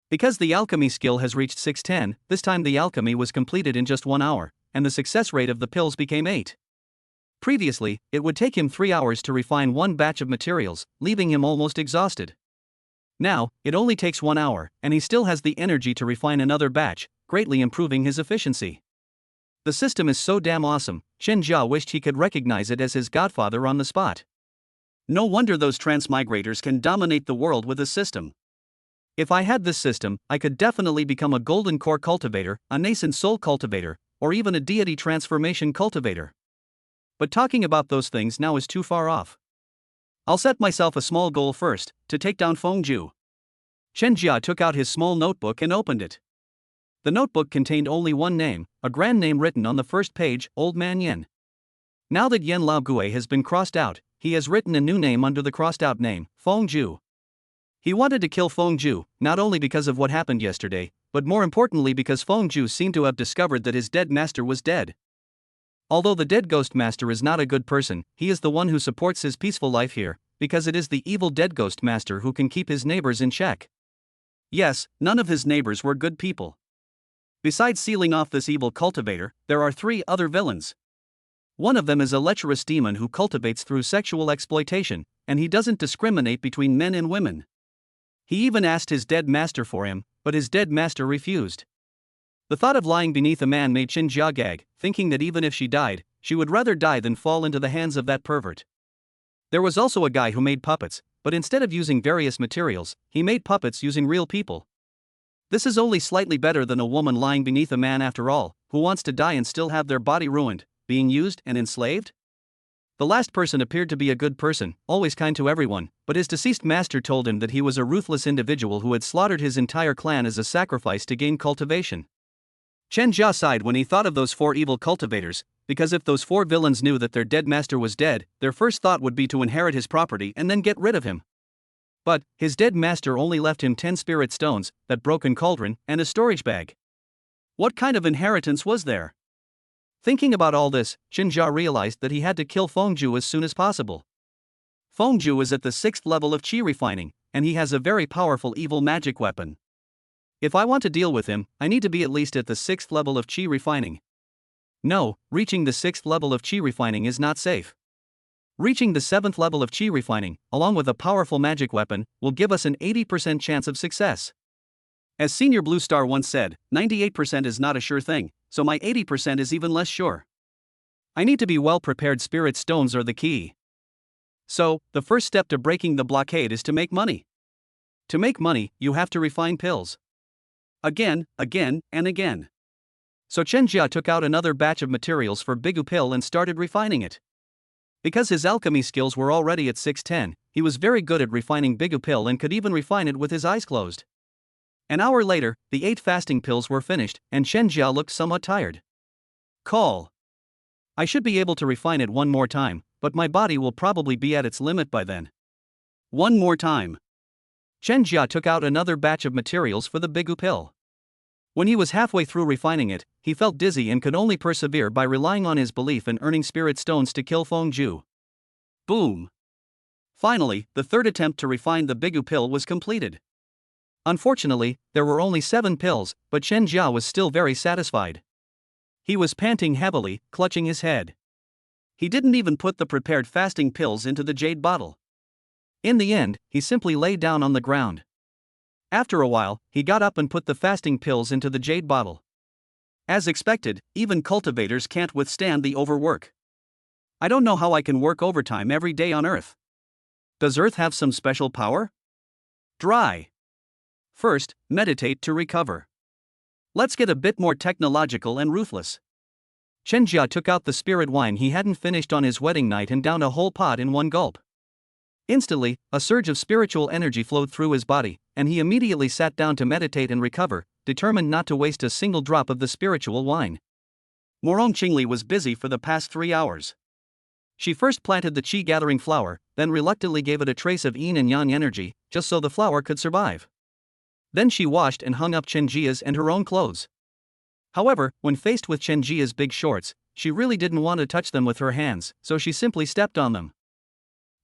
Because the alchemy skill has reached 610, this time the alchemy was completed in just 1 hour, and the success rate of the pills became 8. Previously, it would take him 3 hours to refine one batch of materials, leaving him almost exhausted. Now, it only takes 1 hour, and he still has the energy to refine another batch, greatly improving his efficiency. The system is so damn awesome, Chen Jia wished he could recognize it as his godfather on the spot. No wonder those transmigrators can dominate the world with a system. If I had this system, I could definitely become a golden core cultivator, a nascent soul cultivator, or even a deity transformation cultivator. But talking about those things now is too far off. I'll set myself a small goal first, to take down Fengju. Chen Jia took out his small notebook and opened it. The notebook contained only one name, a grand name written on the first page, Old Man Yen. Now that Yen Laogue has been crossed out, he has written a new name under the crossed out name, Fengju. He wanted to kill Fengju, not only because of what happened yesterday, but more importantly because Fengju seemed to have discovered that his dead master was dead. Although the dead ghost master is not a good person, he is the one who supports his peaceful life here, because it is the evil dead ghost master who can keep his neighbors in check. Yes, none of his neighbors were good people. Besides sealing off this evil cultivator, there are 3 other villains. One of them is a lecherous demon who cultivates through sexual exploitation, and he doesn't discriminate between men and women. He even asked his dead master for him, but his dead master refused. The thought of lying beneath a man made Chen Jia gag, thinking that even if she died, she would rather die than fall into the hands of that pervert. There was also a guy who made puppets, but instead of using various materials, he made puppets using real people. This is only slightly better than a woman lying beneath a man after all, who wants to die and still have their body ruined, being used and enslaved? The last person appeared to be a good person, always kind to everyone, but his deceased master told him that he was a ruthless individual who had slaughtered his entire clan as a sacrifice to gain cultivation. Chen Jia sighed when he thought of those 4 evil cultivators, because if those 4 villains knew that their dead master was dead, their first thought would be to inherit his property and then get rid of him. But his dead master only left him 10 spirit stones, that broken cauldron, and a storage bag. What kind of inheritance was there? Thinking about all this, Chen Jia realized that he had to kill Fengju as soon as possible. Fengju is at the 6th level of qi refining, and he has a very powerful evil magic weapon. If I want to deal with him, I need to be at least at the 6th level of qi refining. No, reaching the 6th level of qi refining is not safe. Reaching the 7th level of qi refining, along with a powerful magic weapon, will give us an 80% chance of success. As Senior Blue Star once said, 98% is not a sure thing, so my 80% is even less sure. I need to be well prepared. Spirit stones are the key. So, the first step to breaking the blockade is to make money. To make money, you have to refine pills. Again, and again. So Chen Jia took out another batch of materials for Bigu pill and started refining it. Because his alchemy skills were already at 610, he was very good at refining Bigu pill and could even refine it with his eyes closed. An hour later, the 8 fasting pills were finished, and Chen Jia looked somewhat tired. Call. I should be able to refine it one more time, but my body will probably be at its limit by then. One more time. Chen Jia took out another batch of materials for the Bigu pill. When he was halfway through refining it, he felt dizzy and could only persevere by relying on his belief in earning spirit stones to kill Fengju. Boom! Finally, the 3rd attempt to refine the Bigu pill was completed. Unfortunately, there were only 7 pills, but Chen Jia was still very satisfied. He was panting heavily, clutching his head. He didn't even put the prepared fasting pills into the jade bottle. In the end, he simply lay down on the ground. After a while, he got up and put the fasting pills into the jade bottle. As expected, even cultivators can't withstand the overwork. I don't know how I can work overtime every day on Earth. Does Earth have some special power? Dry. First, meditate to recover. Let's get a bit more technological and ruthless. Chen Jia took out the spirit wine he hadn't finished on his wedding night and downed a whole pot in one gulp. Instantly, a surge of spiritual energy flowed through his body, and he immediately sat down to meditate and recover, determined not to waste a single drop of the spiritual wine. Morong Qingli was busy for the past 3 hours. She first planted the qi-gathering flower, then reluctantly gave it a trace of yin and yang energy, just so the flower could survive. Then she washed and hung up Chen Jia's and her own clothes. However, when faced with Chen Jia's big shorts, she really didn't want to touch them with her hands, so she simply stepped on them.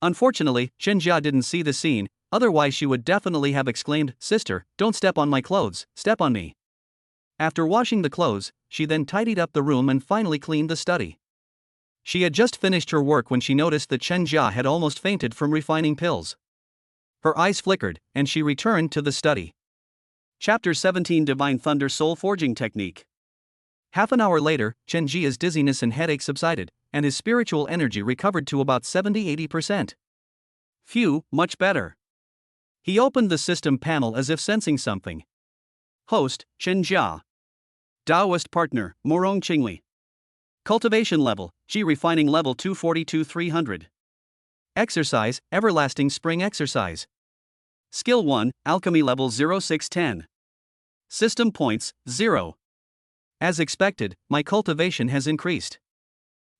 Unfortunately, Chen Jia didn't see the scene, otherwise she would definitely have exclaimed, "Sister, don't step on my clothes, step on me." After washing the clothes, she then tidied up the room and finally cleaned the study. She had just finished her work when she noticed that Chen Jia had almost fainted from refining pills. Her eyes flickered, and she returned to the study. Chapter 17 Divine Thunder Soul Forging Technique. Half an hour later, Chen Jia's dizziness and headache subsided, and his spiritual energy recovered to about 70–80%. Phew, much better. He opened the system panel as if sensing something. Host, Chen Jia. Taoist partner, Morong Qingli. Cultivation level, Qi refining level 242–300. Exercise, everlasting spring exercise. Skill 1, alchemy level 0610. System points, 0. As expected, my cultivation has increased.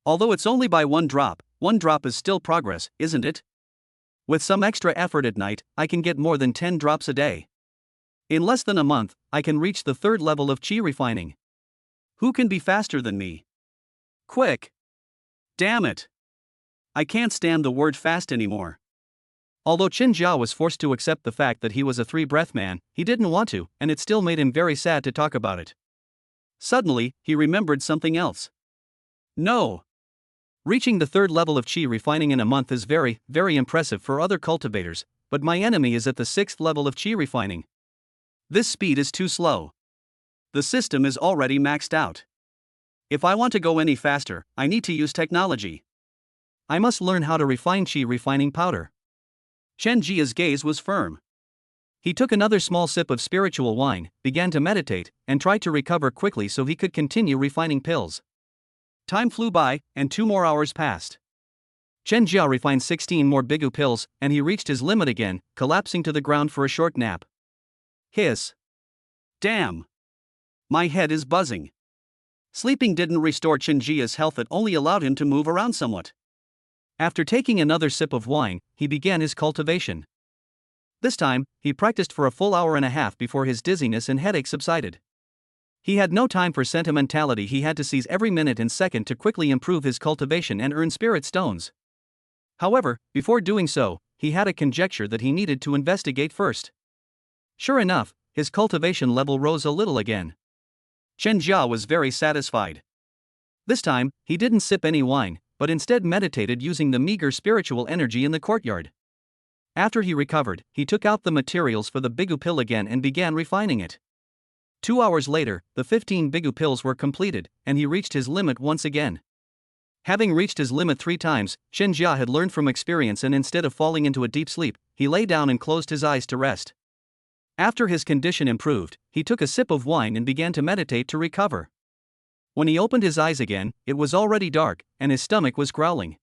Although it's only by one drop is still progress, isn't it? With some extra effort at night, I can get more than 10 drops a day. In less than a month, I can reach the 3rd level of Qi refining. Who can be faster than me? Quick! Damn it! I can't stand the word fast anymore. Although Chen Jia was forced to accept the fact that he was a 3-breath man, he didn't want to, and it still made him very sad to talk about it. Suddenly, he remembered something else. No! Reaching the 3rd level of Qi refining in a month is very, very impressive for other cultivators, but my enemy is at the 6th level of Qi refining. This speed is too slow. The system is already maxed out. If I want to go any faster, I need to use technology. I must learn how to refine Qi refining powder. Chen Jia's gaze was firm. He took another small sip of spiritual wine, began to meditate, and tried to recover quickly so he could continue refining pills. Time flew by, and 2 more hours passed. Chen Jia refined 16 more bigu pills, and he reached his limit again, collapsing to the ground for a short nap. Hiss. Damn. My head is buzzing. Sleeping didn't restore Chen Jia's health, it only allowed him to move around somewhat. After taking another sip of wine, he began his cultivation. This time, he practiced for a full hour and a half before his dizziness and headache subsided. He had no time for sentimentality, he had to seize every minute and second to quickly improve his cultivation and earn spirit stones. However, before doing so, he had a conjecture that he needed to investigate first. Sure enough, his cultivation level rose a little again. Chen Jia was very satisfied. This time, he didn't sip any wine, but instead meditated using the meager spiritual energy in the courtyard. After he recovered, he took out the materials for the bigu pill again and began refining it. 2 hours later, the 15 bigu pills were completed, and he reached his limit once again. Having reached his limit 3 times, Chen Jia had learned from experience, and instead of falling into a deep sleep, he lay down and closed his eyes to rest. After his condition improved, he took a sip of wine and began to meditate to recover. When he opened his eyes again, it was already dark, and his stomach was growling.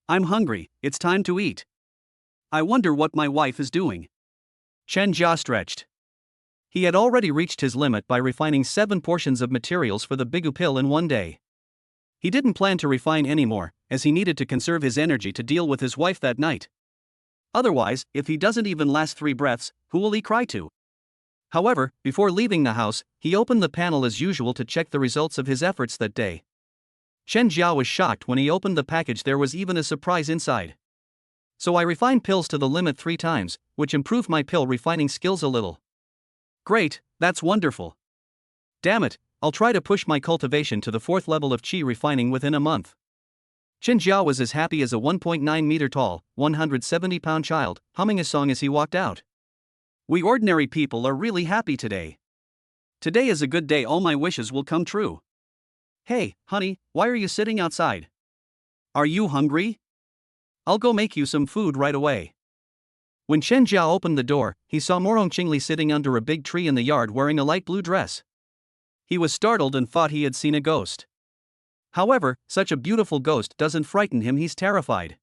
I'm hungry, it's time to eat. I wonder what my wife is doing. Chen Jia stretched. He had already reached his limit by refining 7 portions of materials for the bigu pill in one day. He didn't plan to refine anymore, as he needed to conserve his energy to deal with his wife that night. Otherwise, if he doesn't even last 3 breaths, who will he cry to? However, before leaving the house, he opened the panel as usual to check the results of his efforts that day. Chen Jia was shocked when he opened the package. There was even a surprise inside. So I refined pills to the limit 3 times, which improved my pill refining skills a little. Great, that's wonderful. Damn it, I'll try to push my cultivation to the 4th level of Qi refining within a month. Chen Jia was as happy as a 1.9 meter tall, 170-pound child, humming a song as he walked out. We ordinary people are really happy today. Today is a good day, all my wishes will come true. Hey, honey, why are you sitting outside? Are you hungry? I'll go make you some food right away. When Chen Jia opened the door, he saw Morong Qingli sitting under a big tree in the yard wearing a light blue dress. He was startled and thought he had seen a ghost. However, such a beautiful ghost doesn't frighten him, he's terrified.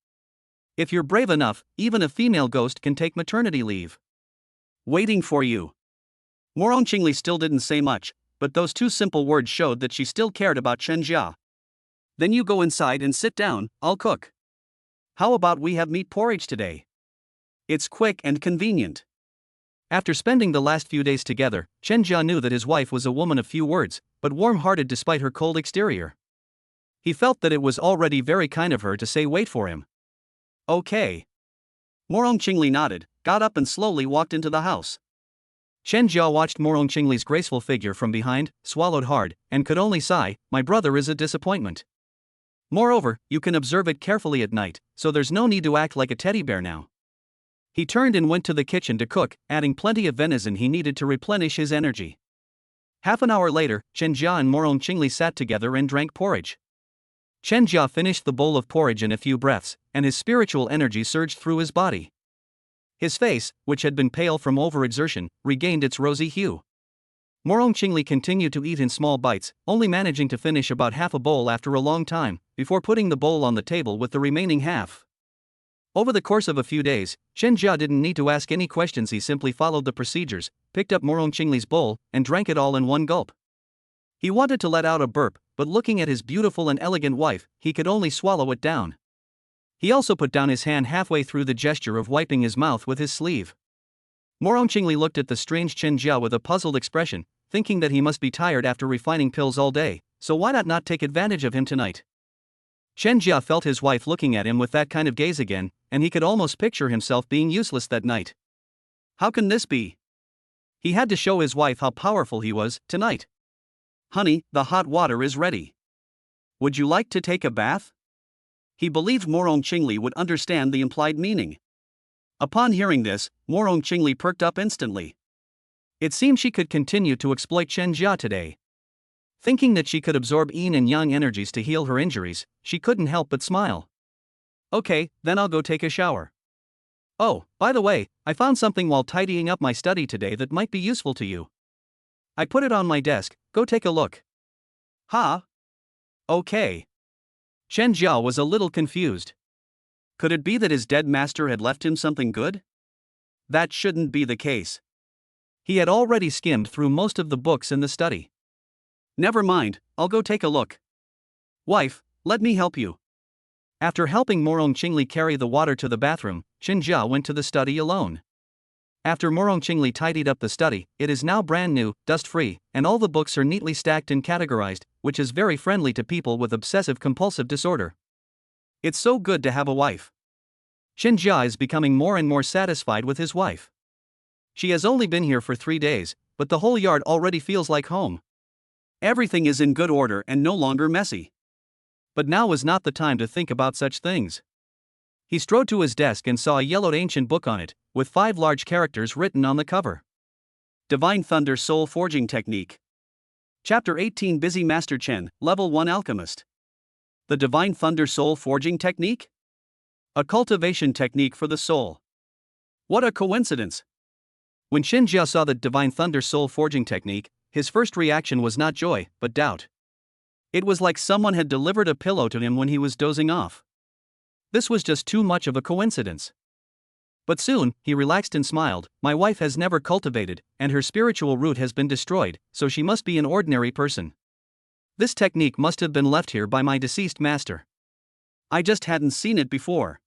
If you're brave enough, even a female ghost can take maternity leave. Waiting for you. Morong Qingli still didn't say much, but those 2 simple words showed that she still cared about Chen Jia. Then you go inside and sit down, I'll cook. How about we have meat porridge today? It's quick and convenient. After spending the last few days together, Chen Jia knew that his wife was a woman of few words, but warm-hearted despite her cold exterior. He felt that it was already very kind of her to say wait for him. Okay. Morong Qingli nodded, got up and slowly walked into the house. Chen Jia watched Morong Qingli's graceful figure from behind, swallowed hard, and could only sigh, my brother is a disappointment. Moreover, you can observe it carefully at night, so there's no need to act like a teddy bear now. He turned and went to the kitchen to cook, adding plenty of venison he needed to replenish his energy. Half an hour later, Chen Jia and Morong Qingli sat together and drank porridge. Chen Jia finished the bowl of porridge in a few breaths, and his spiritual energy surged through his body. His face, which had been pale from overexertion, regained its rosy hue. Morong Qingli continued to eat in small bites, only managing to finish about half a bowl after a long time, before putting the bowl on the table with the remaining half. Over the course of a few days, Chen Jia didn't need to ask any questions. He simply followed the procedures, picked up Morong Qingli's bowl, and drank it all in one gulp. He wanted to let out a burp, but looking at his beautiful and elegant wife, he could only swallow it down. He also put down his hand halfway through the gesture of wiping his mouth with his sleeve. Morong Qingli looked at the strange Chen Jia with a puzzled expression, thinking that he must be tired after refining pills all day, so why not take advantage of him tonight? Chen Jia felt his wife looking at him with that kind of gaze again, and he could almost picture himself being useless that night. How can this be? He had to show his wife how powerful he was tonight. Honey, the hot water is ready. Would you like to take a bath? He believed Morong Qingli would understand the implied meaning. Upon hearing this, Morong Qingli perked up instantly. It seemed she could continue to exploit Chen Jia today. Thinking that she could absorb yin and yang energies to heal her injuries, she couldn't help but smile. Okay, then I'll go take a shower. Oh, by the way, I found something while tidying up my study today that might be useful to you. I put it on my desk, go take a look. Huh? Okay. Chen Jia was a little confused. Could it be that his dead master had left him something good? That shouldn't be the case. He had already skimmed through most of the books in the study. Never mind, I'll go take a look. Wife, let me help you. After helping Morong Qingli carry the water to the bathroom, Chen Jia went to the study alone. After Morong Qingli tidied up the study, it is now brand new, dust-free, and all the books are neatly stacked and categorized, which is very friendly to people with obsessive-compulsive disorder. It's so good to have a wife. Chen Jia is becoming more and more satisfied with his wife. She has only been here for 3 days, but the whole yard already feels like home. Everything is in good order and no longer messy. But now was not the time to think about such things. He strode to his desk and saw a yellowed ancient book on it, with 5 large characters written on the cover. Divine Thunder Soul Forging Technique. Chapter 18 Busy Master Chen, Level 1 Alchemist. The Divine Thunder Soul Forging Technique? A cultivation technique for the soul. What a coincidence! When Chen Jia saw the Divine Thunder Soul Forging Technique, his first reaction was not joy, but doubt. It was like someone had delivered a pillow to him when he was dozing off. This was just too much of a coincidence. But soon, he relaxed and smiled. My wife has never cultivated, and her spiritual root has been destroyed, so she must be an ordinary person. This technique must have been left here by my deceased master. I just hadn't seen it before.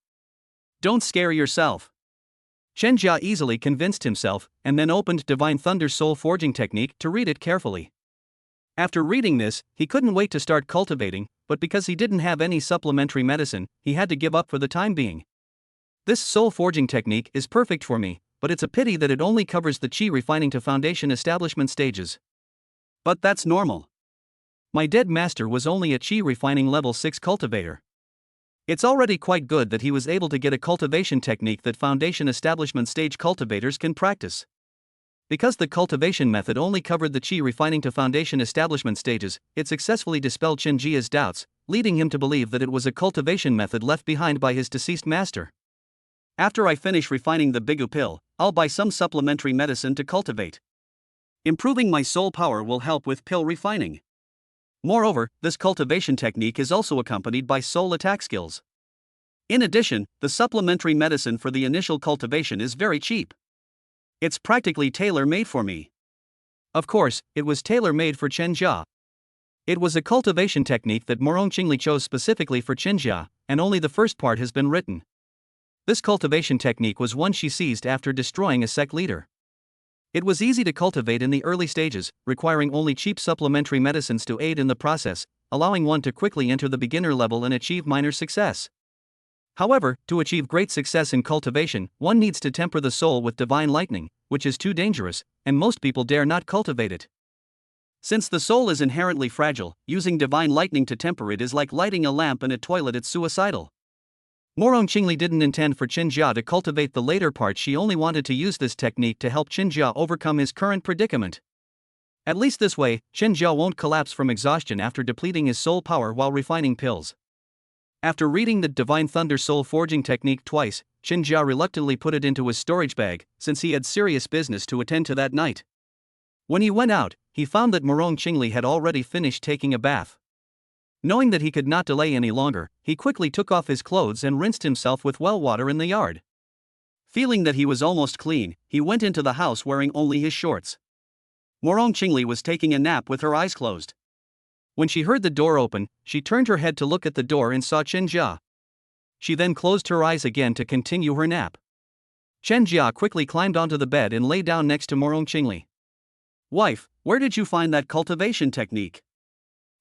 Don't scare yourself. Chen Jia easily convinced himself, and then opened Divine Thunder Soul Forging Technique to read it carefully. After reading this, he couldn't wait to start cultivating, but because he didn't have any supplementary medicine, he had to give up for the time being. This soul forging technique is perfect for me, but it's a pity that it only covers the chi refining to foundation establishment stages. But that's normal. My dead master was only a chi refining level 6 cultivator. It's already quite good that he was able to get a cultivation technique that foundation establishment stage cultivators can practice. Because the cultivation method only covered the chi refining to foundation establishment stages, it successfully dispelled Chen Jia's doubts, leading him to believe that it was a cultivation method left behind by his deceased master. After I finish refining the Bigu pill, I'll buy some supplementary medicine to cultivate. Improving my soul power will help with pill refining. Moreover, this cultivation technique is also accompanied by soul attack skills. In addition, the supplementary medicine for the initial cultivation is very cheap. It's practically tailor-made for me. Of course, it was tailor-made for Chen Jia. It was a cultivation technique that Morong Qingli chose specifically for Chen Jia, and only the first part has been written. This cultivation technique was one she seized after destroying a sect leader. It was easy to cultivate in the early stages, requiring only cheap supplementary medicines to aid in the process, allowing one to quickly enter the beginner level and achieve minor success. However, to achieve great success in cultivation, one needs to temper the soul with divine lightning, which is too dangerous, and most people dare not cultivate it. Since the soul is inherently fragile, using divine lightning to temper it is like lighting a lamp in a toilet. It's suicidal. Morong Qingli didn't intend for Chen Jia to cultivate the later part. She only wanted to use this technique to help Chen Jia overcome his current predicament. At least this way, Chen Jia won't collapse from exhaustion after depleting his soul power while refining pills. After reading the Divine Thunder Soul Forging technique twice, Chen Jia reluctantly put it into his storage bag, since he had serious business to attend to that night. When he went out, he found that Morong Qingli had already finished taking a bath. Knowing that he could not delay any longer, he quickly took off his clothes and rinsed himself with well water in the yard. Feeling that he was almost clean, he went into the house wearing only his shorts. Morong Qingli was taking a nap with her eyes closed. When she heard the door open, she turned her head to look at the door and saw Chen Jia. She then closed her eyes again to continue her nap. Chen Jia quickly climbed onto the bed and lay down next to Morong Qingli. "Wife, where did you find that cultivation technique?"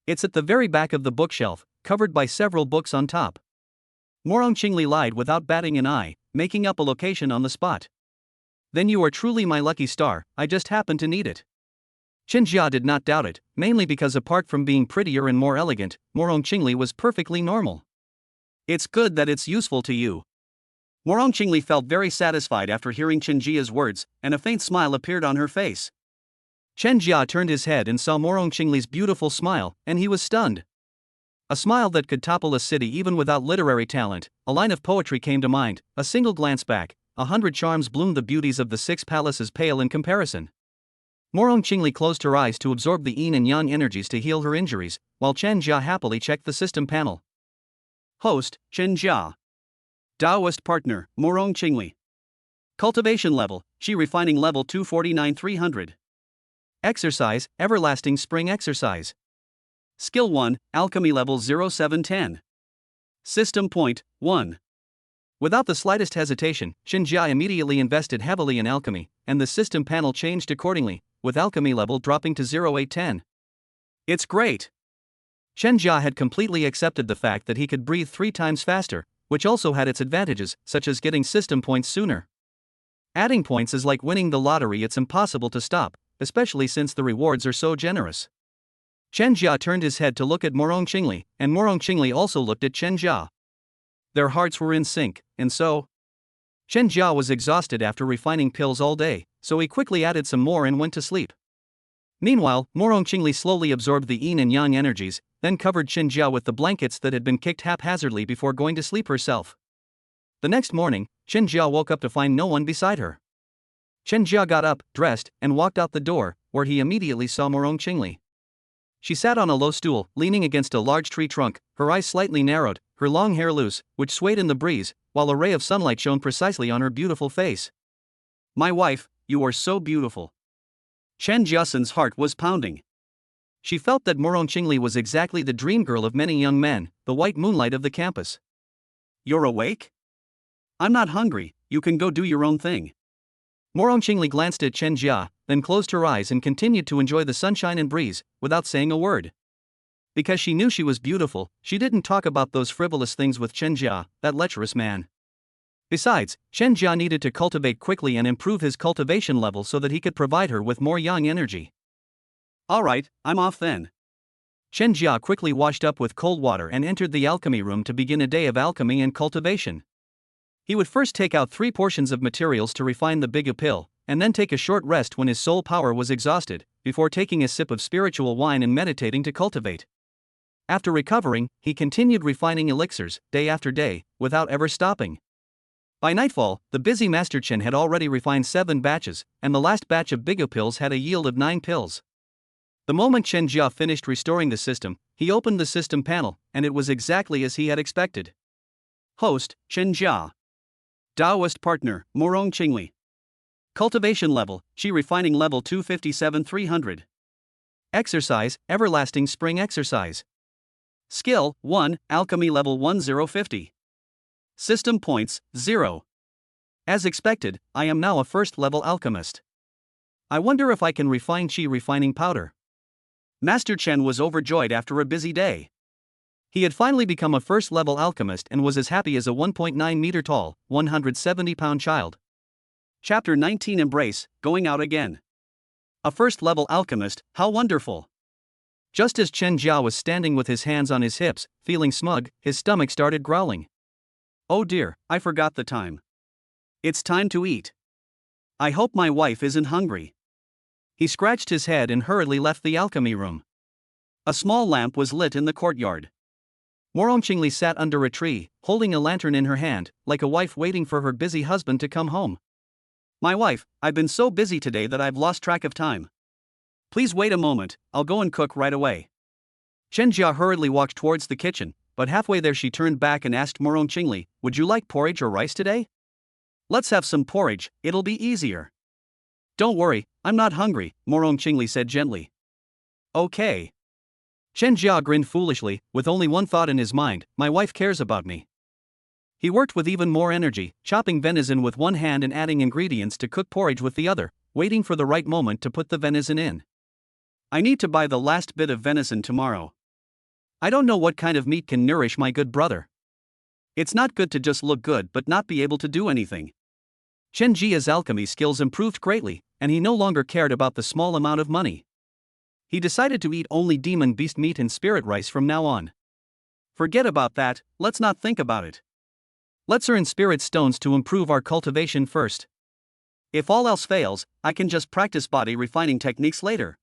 "It's at the very back of the bookshelf, covered by several books on top." Morong Qingli lied without batting an eye, making up a location on the spot. "Then you are truly my lucky star, I just happen to need it." Chen Jia did not doubt it, mainly because apart from being prettier and more elegant, Morong Qingli was perfectly normal. "It's good that it's useful to you." Morong Qingli felt very satisfied after hearing Chen Jia's words, and a faint smile appeared on her face. Chen Jia turned his head and saw Morong Qingli's beautiful smile, and he was stunned. A smile that could topple a city even without literary talent. A line of poetry came to mind, a single glance back, 100 charms bloomed, the beauties of the 6 palaces pale in comparison. Morong Qingli closed her eyes to absorb the yin and yang energies to heal her injuries, while Chen Jia happily checked the system panel. Host, Chen Jia. Taoist partner, Morong Qingli. Cultivation level, Qi refining level 249-300. Exercise, everlasting spring exercise. Skill 1, alchemy level 0710. System point, 1. Without the slightest hesitation, Chen Jia immediately invested heavily in alchemy, and the system panel changed accordingly, with alchemy level dropping to 0810. "It's great." Chen Jia had completely accepted the fact that he could breathe 3 times faster, which also had its advantages, such as getting system points sooner. Adding points is like winning the lottery, it's impossible to stop, especially since the rewards are so generous. Chen Jia turned his head to look at Morong Qingli, and Morong Qingli also looked at Chen Jia. Their hearts were in sync, and so Chen Jia was exhausted after refining pills all day, so he quickly added some more and went to sleep. Meanwhile, Morong Qingli slowly absorbed the yin and yang energies, then covered Chen Jia with the blankets that had been kicked haphazardly before going to sleep herself. The next morning, Chen Jia woke up to find no one beside her. Chen Jia got up, dressed, and walked out the door, where he immediately saw Morong Qingli. She sat on a low stool, leaning against a large tree trunk, her eyes slightly narrowed, her long hair loose, which swayed in the breeze, while a ray of sunlight shone precisely on her beautiful face. "My wife, you are so beautiful." Chen Jiasen's heart was pounding. She felt that Morong Qingli was exactly the dream girl of many young men, the white moonlight of the campus. "You're awake? I'm not hungry, you can go do your own thing." Morong Qingli glanced at Chen Jia, then closed her eyes and continued to enjoy the sunshine and breeze, without saying a word. Because she knew she was beautiful, she didn't talk about those frivolous things with Chen Jia, that lecherous man. Besides, Chen Jia needed to cultivate quickly and improve his cultivation level so that he could provide her with more yang energy. "Alright, I'm off then." Chen Jia quickly washed up with cold water and entered the alchemy room to begin a day of alchemy and cultivation. He would first take out 3 portions of materials to refine the big pill, and then take a short rest when his soul power was exhausted, before taking a sip of spiritual wine and meditating to cultivate. After recovering, he continued refining elixirs, day after day, without ever stopping. By nightfall, the busy Master Chen had already refined 7 batches, and the last batch of big pills had a yield of 9 pills. The moment Chen Jia finished restoring the system, he opened the system panel, and it was exactly as he had expected. Host, Chen Jia. Taoist partner, Morong Qingli. Cultivation level, Qi refining level 257-300. Exercise, everlasting spring exercise. Skill, 1, alchemy level 1050. System points, 0. As expected, I am now a first-level alchemist. I wonder if I can refine Qi refining powder. Master Chen was overjoyed after a busy day. He had finally become a first-level alchemist and was as happy as a 1.9-meter tall, 170-pound child. Chapter 19 Embrace, Going Out Again. A first-level alchemist, how wonderful! Just as Chen Jia was standing with his hands on his hips, feeling smug, his stomach started growling. "Oh dear, I forgot the time. It's time to eat. I hope my wife isn't hungry." He scratched his head and hurriedly left the alchemy room. A small lamp was lit in the courtyard. Morongqingli sat under a tree, holding a lantern in her hand, like a wife waiting for her busy husband to come home. My wife, I've been so busy today that I've lost track of time. Please wait a moment, I'll go and cook right away. Chen Jia hurriedly walked towards the kitchen, but halfway there she turned back and asked Morongqingli, would you like porridge or rice today? Let's have some porridge, it'll be easier. Don't worry, I'm not hungry, Morongqingli said gently. Okay. Chen Jia grinned foolishly, with only one thought in his mind, my wife cares about me. He worked with even more energy, chopping venison with one hand and adding ingredients to cook porridge with the other, waiting for the right moment to put the venison in. I need to buy the last bit of venison tomorrow. I don't know what kind of meat can nourish my good brother. It's not good to just look good but not be able to do anything. Chen Jia's alchemy skills improved greatly, and he no longer cared about the small amount of money. He decided to eat only demon beast meat and spirit rice from now on. Forget about that, let's not think about it. Let's earn spirit stones to improve our cultivation first. If all else fails, I can just practice body refining techniques later.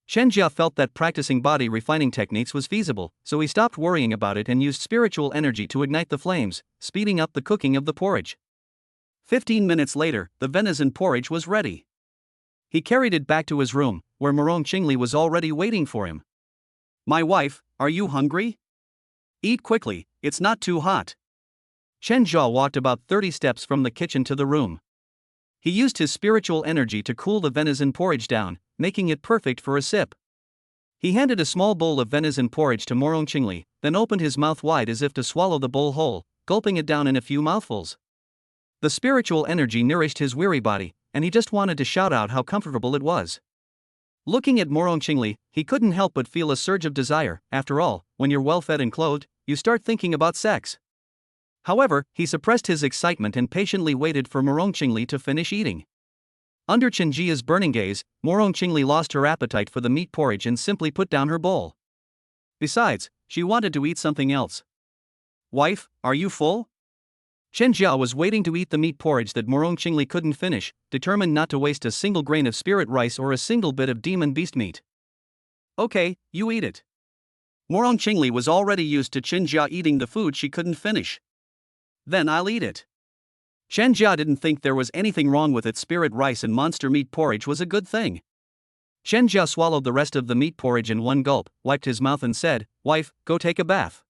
Chen Jia felt that practicing body refining techniques was feasible, so he stopped worrying about it and used spiritual energy to ignite the flames, speeding up the cooking of the porridge. 15 minutes later, the venison porridge was ready. He carried it back to his room, where Morongqingli was already waiting for him. My wife, are you hungry? Eat quickly, it's not too hot. Chen Jia walked about 30 steps from the kitchen to the room. He used his spiritual energy to cool the venison porridge down, making it perfect for a sip. He handed a small bowl of venison porridge to Morongqingli, then opened his mouth wide as if to swallow the bowl whole, gulping it down in a few mouthfuls. The spiritual energy nourished his weary body, and he just wanted to shout out how comfortable it was. Looking at Morongqingli, he couldn't help but feel a surge of desire. After all, when you're well fed and clothed, you start thinking about sex. However, he suppressed his excitement and patiently waited for Morongqingli to finish eating. Under Chen Jia's burning gaze, Morongqingli lost her appetite for the meat porridge and simply put down her bowl. Besides, she wanted to eat something else. Wife, are you full? Chen Jia was waiting to eat the meat porridge that Morongqingli couldn't finish, determined not to waste a single grain of spirit rice or a single bit of demon beast meat. Okay, you eat it. Morongqingli was already used to Chen Jia eating the food she couldn't finish. Then I'll eat it. Chen Jia didn't think there was anything wrong with it. Spirit rice and monster meat porridge was a good thing. Chen Jia swallowed the rest of the meat porridge in one gulp, wiped his mouth and said, Wife, go take a bath.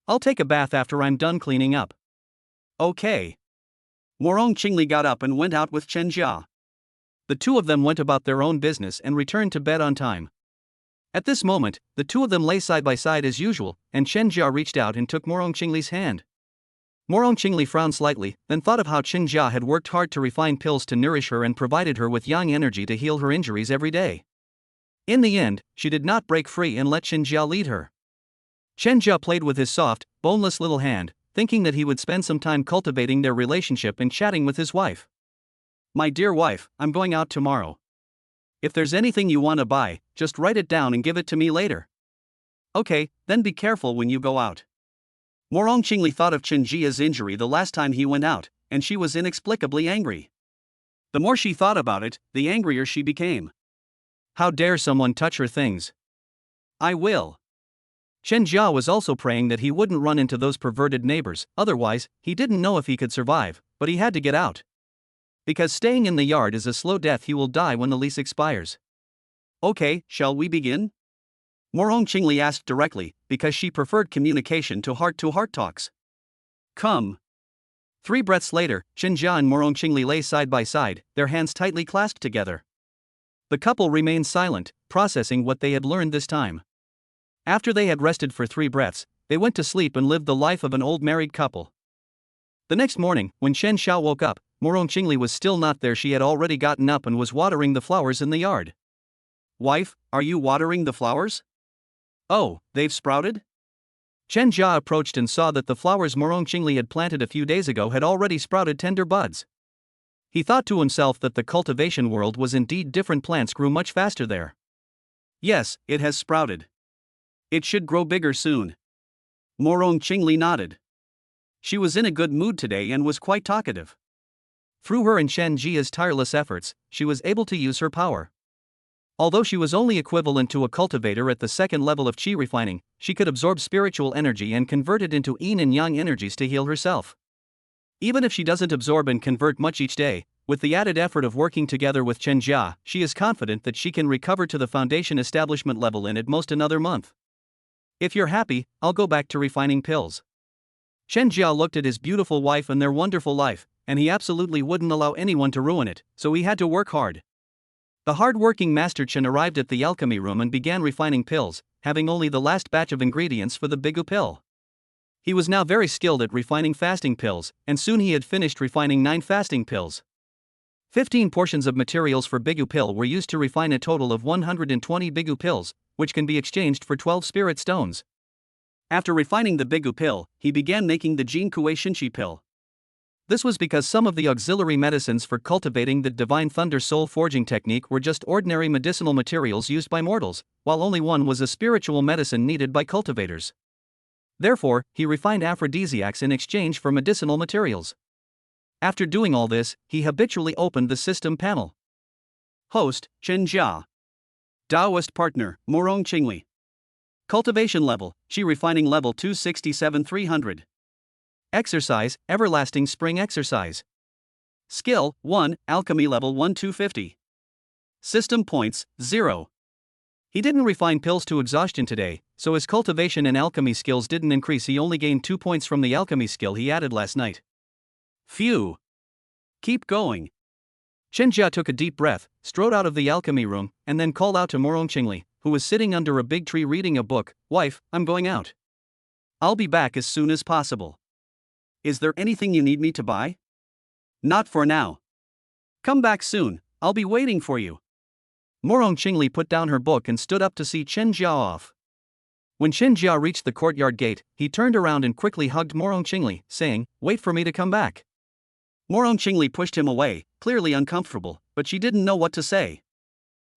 I'll take a bath after I'm done cleaning up. Okay. Morongqingli got up and went out with Chen Jia. The two of them went about their own business and returned to bed on time. At this moment, the two of them lay side by side as usual, and Chen Jia reached out and took Morongqingli's hand. Morongqingli frowned slightly, then thought of how Chen Jia had worked hard to refine pills to nourish her and provided her with yang energy to heal her injuries every day. In the end, she did not break free and let Chen Jia lead her. Chen Jia played with his soft, boneless little hand, thinking that he would spend some time cultivating their relationship and chatting with his wife. My dear wife, I'm going out tomorrow. If there's anything you want to buy, just write it down and give it to me later. Okay, then be careful when you go out. Morongqingli thought of Chen Jia's injury the last time he went out, and she was inexplicably angry. The more she thought about it, the angrier she became. How dare someone touch her things? I will. Chen Jia was also praying that he wouldn't run into those perverted neighbors, otherwise, he didn't know if he could survive, but he had to get out. Because staying in the yard is a slow death. He will die when the lease expires. Okay, shall we begin? Morongqingli asked directly, because she preferred communication to heart talks. Come. 3 breaths later, Chen Jia and Morongqingli lay side by side, their hands tightly clasped together. The couple remained silent, processing what they had learned this time. After they had rested for 3 breaths, they went to sleep and lived the life of an old married couple. The next morning, when Chen Xiao woke up, Morongqingli was still not there. She had already gotten up and was watering the flowers in the yard. Wife, are you watering the flowers? Oh, they've sprouted? Chen Jia approached and saw that the flowers Morongqingli had planted a few days ago had already sprouted tender buds. He thought to himself that the cultivation world was indeed different. Plants grew much faster there. Yes, it has sprouted. It should grow bigger soon. Morongqingli nodded. She was in a good mood today and was quite talkative. Through her and Chen Jia's tireless efforts, she was able to use her power. Although she was only equivalent to a cultivator at the second level of qi refining, she could absorb spiritual energy and convert it into yin and yang energies to heal herself. Even if she doesn't absorb and convert much each day, with the added effort of working together with Chen Jia, she is confident that she can recover to the foundation establishment level in at most another month. If you're happy, I'll go back to refining pills. Chen Jia looked at his beautiful wife and their wonderful life, and he absolutely wouldn't allow anyone to ruin it, so he had to work hard. The hard-working Master Chen arrived at the alchemy room and began refining pills, having only the last batch of ingredients for the Bigu pill. He was now very skilled at refining fasting pills, and soon he had finished refining 9 fasting pills. 15 portions of materials for Bigu pill were used to refine a total of 120 Bigu pills, which can be exchanged for 12 spirit stones. After refining the Bigu pill, he began making the Jin Kue Shinchi pill. This was because some of the auxiliary medicines for cultivating the Divine Thunder Soul Forging technique were just ordinary medicinal materials used by mortals, while only one was a spiritual medicine needed by cultivators. Therefore, he refined aphrodisiacs in exchange for medicinal materials. After doing all this, he habitually opened the system panel. Host, Chen Jia. Taoist partner, Morong Qingli. Cultivation level, Qi refining level 267-300. Exercise, everlasting spring exercise. Skill, 1, alchemy level 1-250. System points, 0. He didn't refine pills to exhaustion today, so his cultivation and alchemy skills didn't increase. He only gained 2 points from the alchemy skill he added last night. Phew. Keep going. Chen Jia took a deep breath, strode out of the alchemy room, and then called out to Morong Qingli, who was sitting under a big tree reading a book. Wife, I'm going out. I'll be back as soon as possible. Is there anything you need me to buy? Not for now. Come back soon, I'll be waiting for you. Morong Qingli put down her book and stood up to see Chen Jia off. When Chen Jia reached the courtyard gate, he turned around and quickly hugged Morong Qingli, saying, Wait for me to come back. Morong Qingli pushed him away, clearly uncomfortable, but she didn't know what to say.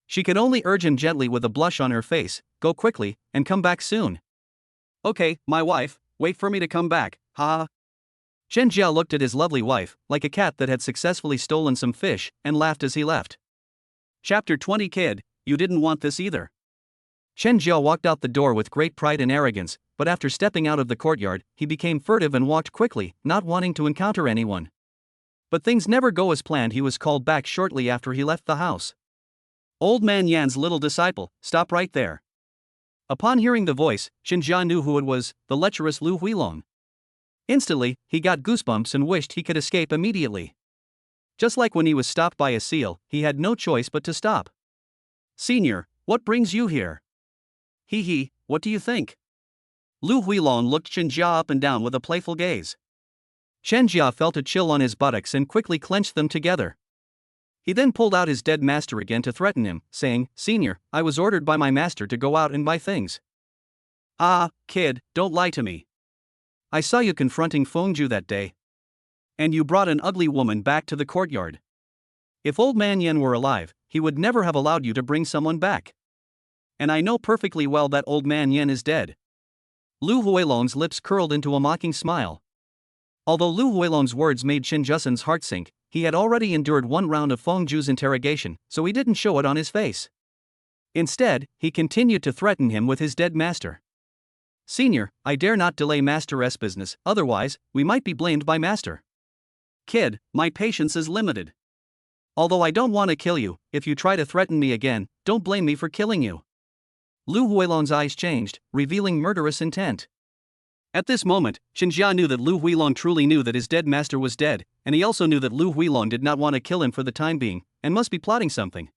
She could only urge him gently with a blush on her face, Go quickly, and come back soon. Okay, my wife, wait for me to come back, ha. Chen Jia looked at his lovely wife, like a cat that had successfully stolen some fish, and laughed as he left. Chapter 20 Kid, you didn't want this either. Chen Jia walked out the door with great pride and arrogance, but after stepping out of the courtyard, he became furtive and walked quickly, not wanting to encounter anyone. But things never go as planned. He was called back shortly after he left the house. Old Man Yan's little disciple, stop right there. Upon hearing the voice, Chen Jia knew who it was, the lecherous Lu Huilong. Instantly, he got goosebumps and wished he could escape immediately. Just like when he was stopped by a seal, he had no choice but to stop. Senior, what brings you here? Hee, what do you think? Lu Huilong looked Chen Jia up and down with a playful gaze. Chen Jia felt a chill on his buttocks and quickly clenched them together. He then pulled out his dead master again to threaten him, saying, Senior, I was ordered by my master to go out and buy things. Ah, kid, don't lie to me. I saw you confronting Fengju that day. And you brought an ugly woman back to the courtyard. If Old Man Yan were alive, he would never have allowed you to bring someone back. And I know perfectly well that Old Man Yan is dead. Lu Huilong's lips curled into a mocking smile. Although Lu Huilong's words made Qin Jussen's heart sink, he had already endured one round of Fengju's interrogation, so he didn't show it on his face. Instead, he continued to threaten him with his dead master. Senior, I dare not delay Master's business, otherwise, we might be blamed by Master. Kid, my patience is limited. Although I don't want to kill you, if you try to threaten me again, don't blame me for killing you. Lu Huilong's eyes changed, revealing murderous intent. At this moment, Chen Jia knew that Lu Huilong truly knew that his dead master was dead, and he also knew that Lu Huilong did not want to kill him for the time being, and must be plotting something.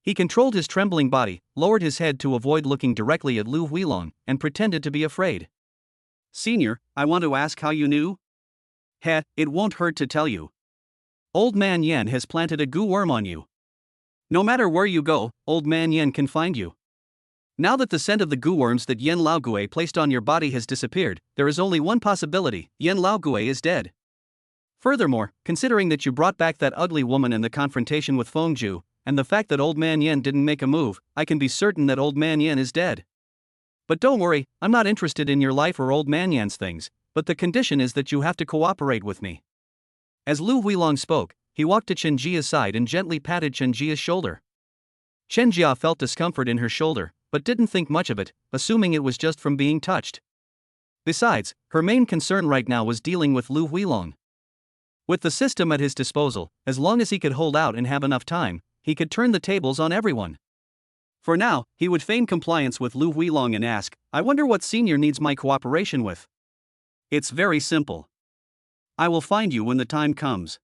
He controlled his trembling body, lowered his head to avoid looking directly at Lu Huilong, and pretended to be afraid. Senior, I want to ask how you knew? Heh, it won't hurt to tell you. Old Man Yan has planted a goo worm on you. No matter where you go, Old Man Yan can find you. Now that the scent of the goo worms that Yen Laogue placed on your body has disappeared, there is only one possibility: Yen Laogue is dead. Furthermore, considering that you brought back that ugly woman in the confrontation with Fengju, and the fact that Old Man Yan didn't make a move, I can be certain that Old Man Yan is dead. But don't worry, I'm not interested in your life or Old Man Yan's things, but the condition is that you have to cooperate with me. As Lu Huilong spoke, he walked to Chen Jia's side and gently patted Chen Jia's shoulder. Chen Jia felt discomfort in her shoulder, but didn't think much of it, assuming it was just from being touched. Besides, her main concern right now was dealing with Lu Huilong. With the system at his disposal, as long as he could hold out and have enough time, he could turn the tables on everyone. For now, he would feign compliance with Lu Huilong and ask, "I wonder what senior needs my cooperation with?" It's very simple. I will find you when the time comes.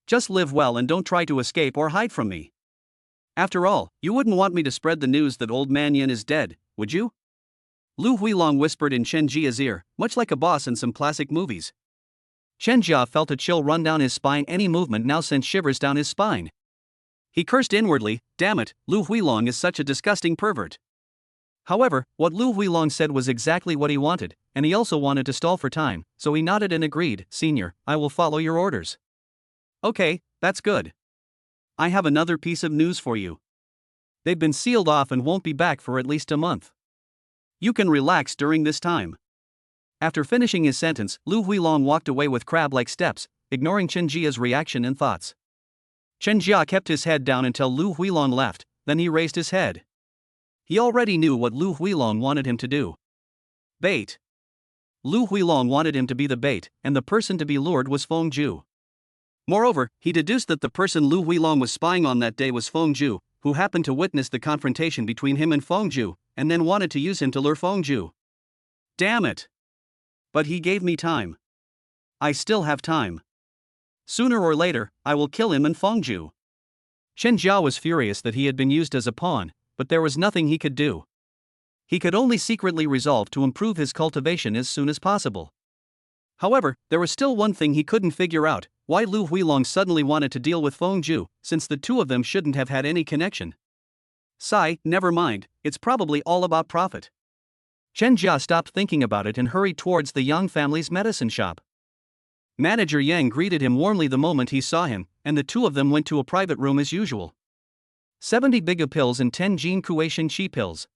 Just live well and don't try to escape or hide from me. After all, you wouldn't want me to spread the news that old man Yin is dead, would you? Lu Huilong whispered in Chen Jia's ear, much like a boss in some classic movies. Chen Jia felt a chill run down his spine. Any movement now sent shivers down his spine. He cursed inwardly, "Damn it, Lu Huilong is such a disgusting pervert." However, what Lu Huilong said was exactly what he wanted, and he also wanted to stall for time, so he nodded and agreed, "Senior, I will follow your orders." "Okay, that's good. I have another piece of news for you. They've been sealed off and won't be back for at least a month. You can relax during this time." After finishing his sentence, Lu Huilong walked away with crab-like steps, ignoring Chen Jia's reaction and thoughts. Chen Jia kept his head down until Lu Huilong left, then he raised his head. He already knew what Lu Huilong wanted him to do. Bait. Lu Huilong wanted him to be the bait, and the person to be lured was Feng Ju. Moreover, he deduced that the person Lu Huilong was spying on that day was Feng Ju, who happened to witness the confrontation between him and Feng Ju, and then wanted to use him to lure Feng Ju. Damn it! But he gave me time. I still have time. Sooner or later, I will kill him and Feng Ju. Chen Jia was furious that he had been used as a pawn, but there was nothing he could do. He could only secretly resolve to improve his cultivation as soon as possible. However, there was still one thing he couldn't figure out: why Lu Huilong suddenly wanted to deal with Feng Ju, since the two of them shouldn't have had any connection. Sigh, never mind, it's probably all about profit. Chen Jia stopped thinking about it and hurried towards the Yang family's medicine shop. Manager Yang greeted him warmly the moment he saw him, and the two of them went to a private room as usual. 70 Biga pills and 10 Jin Kuei Chi pills.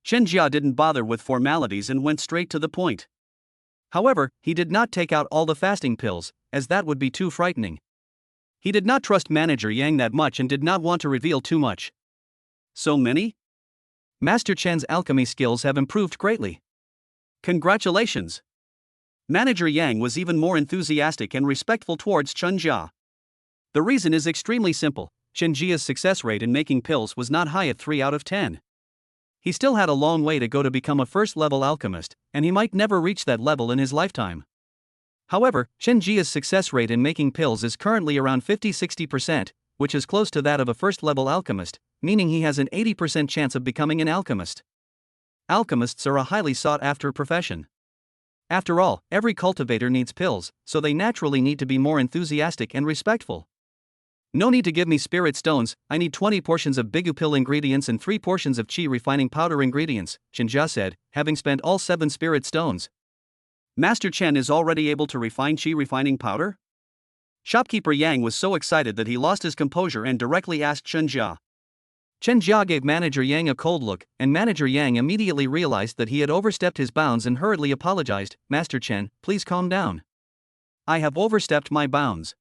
Chen Jia didn't bother with formalities and went straight to the point. However, he did not take out all the fasting pills, as that would be too frightening. He did not trust Manager Yang that much and did not want to reveal too much. So many? Master Chen's alchemy skills have improved greatly. Congratulations! Manager Yang was even more enthusiastic and respectful towards Chen Jia. The reason is extremely simple: Chen Jia's success rate in making pills was not high at 3 out of 10. He still had a long way to go to become a first-level alchemist, and he might never reach that level in his lifetime. However, Chen Jia's success rate in making pills is currently around 50-60%, which is close to that of a first-level alchemist, meaning he has an 80% chance of becoming an alchemist. Alchemists are a highly sought-after profession. After all, every cultivator needs pills, so they naturally need to be more enthusiastic and respectful. No need to give me spirit stones, I need 20 portions of Bigu pill ingredients and 3 portions of Qi refining powder ingredients, Chen Jia said, having spent all 7 spirit stones. Master Chen is already able to refine Qi refining powder? Shopkeeper Yang was so excited that he lost his composure and directly asked Chen Jia. Chen Jia gave Manager Yang a cold look, and Manager Yang immediately realized that he had overstepped his bounds and hurriedly apologized. "Master Chen, please calm down. I have overstepped my bounds."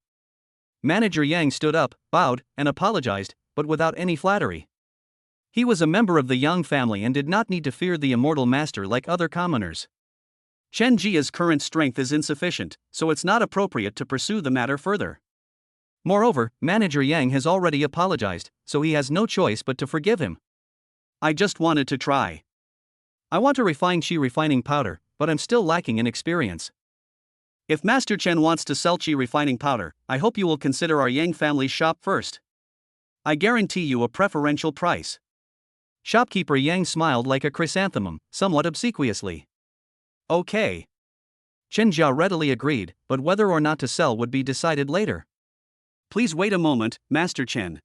Manager Yang stood up, bowed, and apologized, but without any flattery. He was a member of the Yang family and did not need to fear the immortal master like other commoners. Chen Jia's current strength is insufficient, so it's not appropriate to pursue the matter further. Moreover, Manager Yang has already apologized, so he has no choice but to forgive him. "I just wanted to try. I want to refine Qi refining powder, but I'm still lacking in experience. If Master Chen wants to sell Qi refining powder, I hope you will consider our Yang family shop first. I guarantee you a preferential price." Shopkeeper Yang smiled like a chrysanthemum, somewhat obsequiously. Okay. Chen Jia readily agreed, but whether or not to sell would be decided later. "Please wait a moment, Master Chen.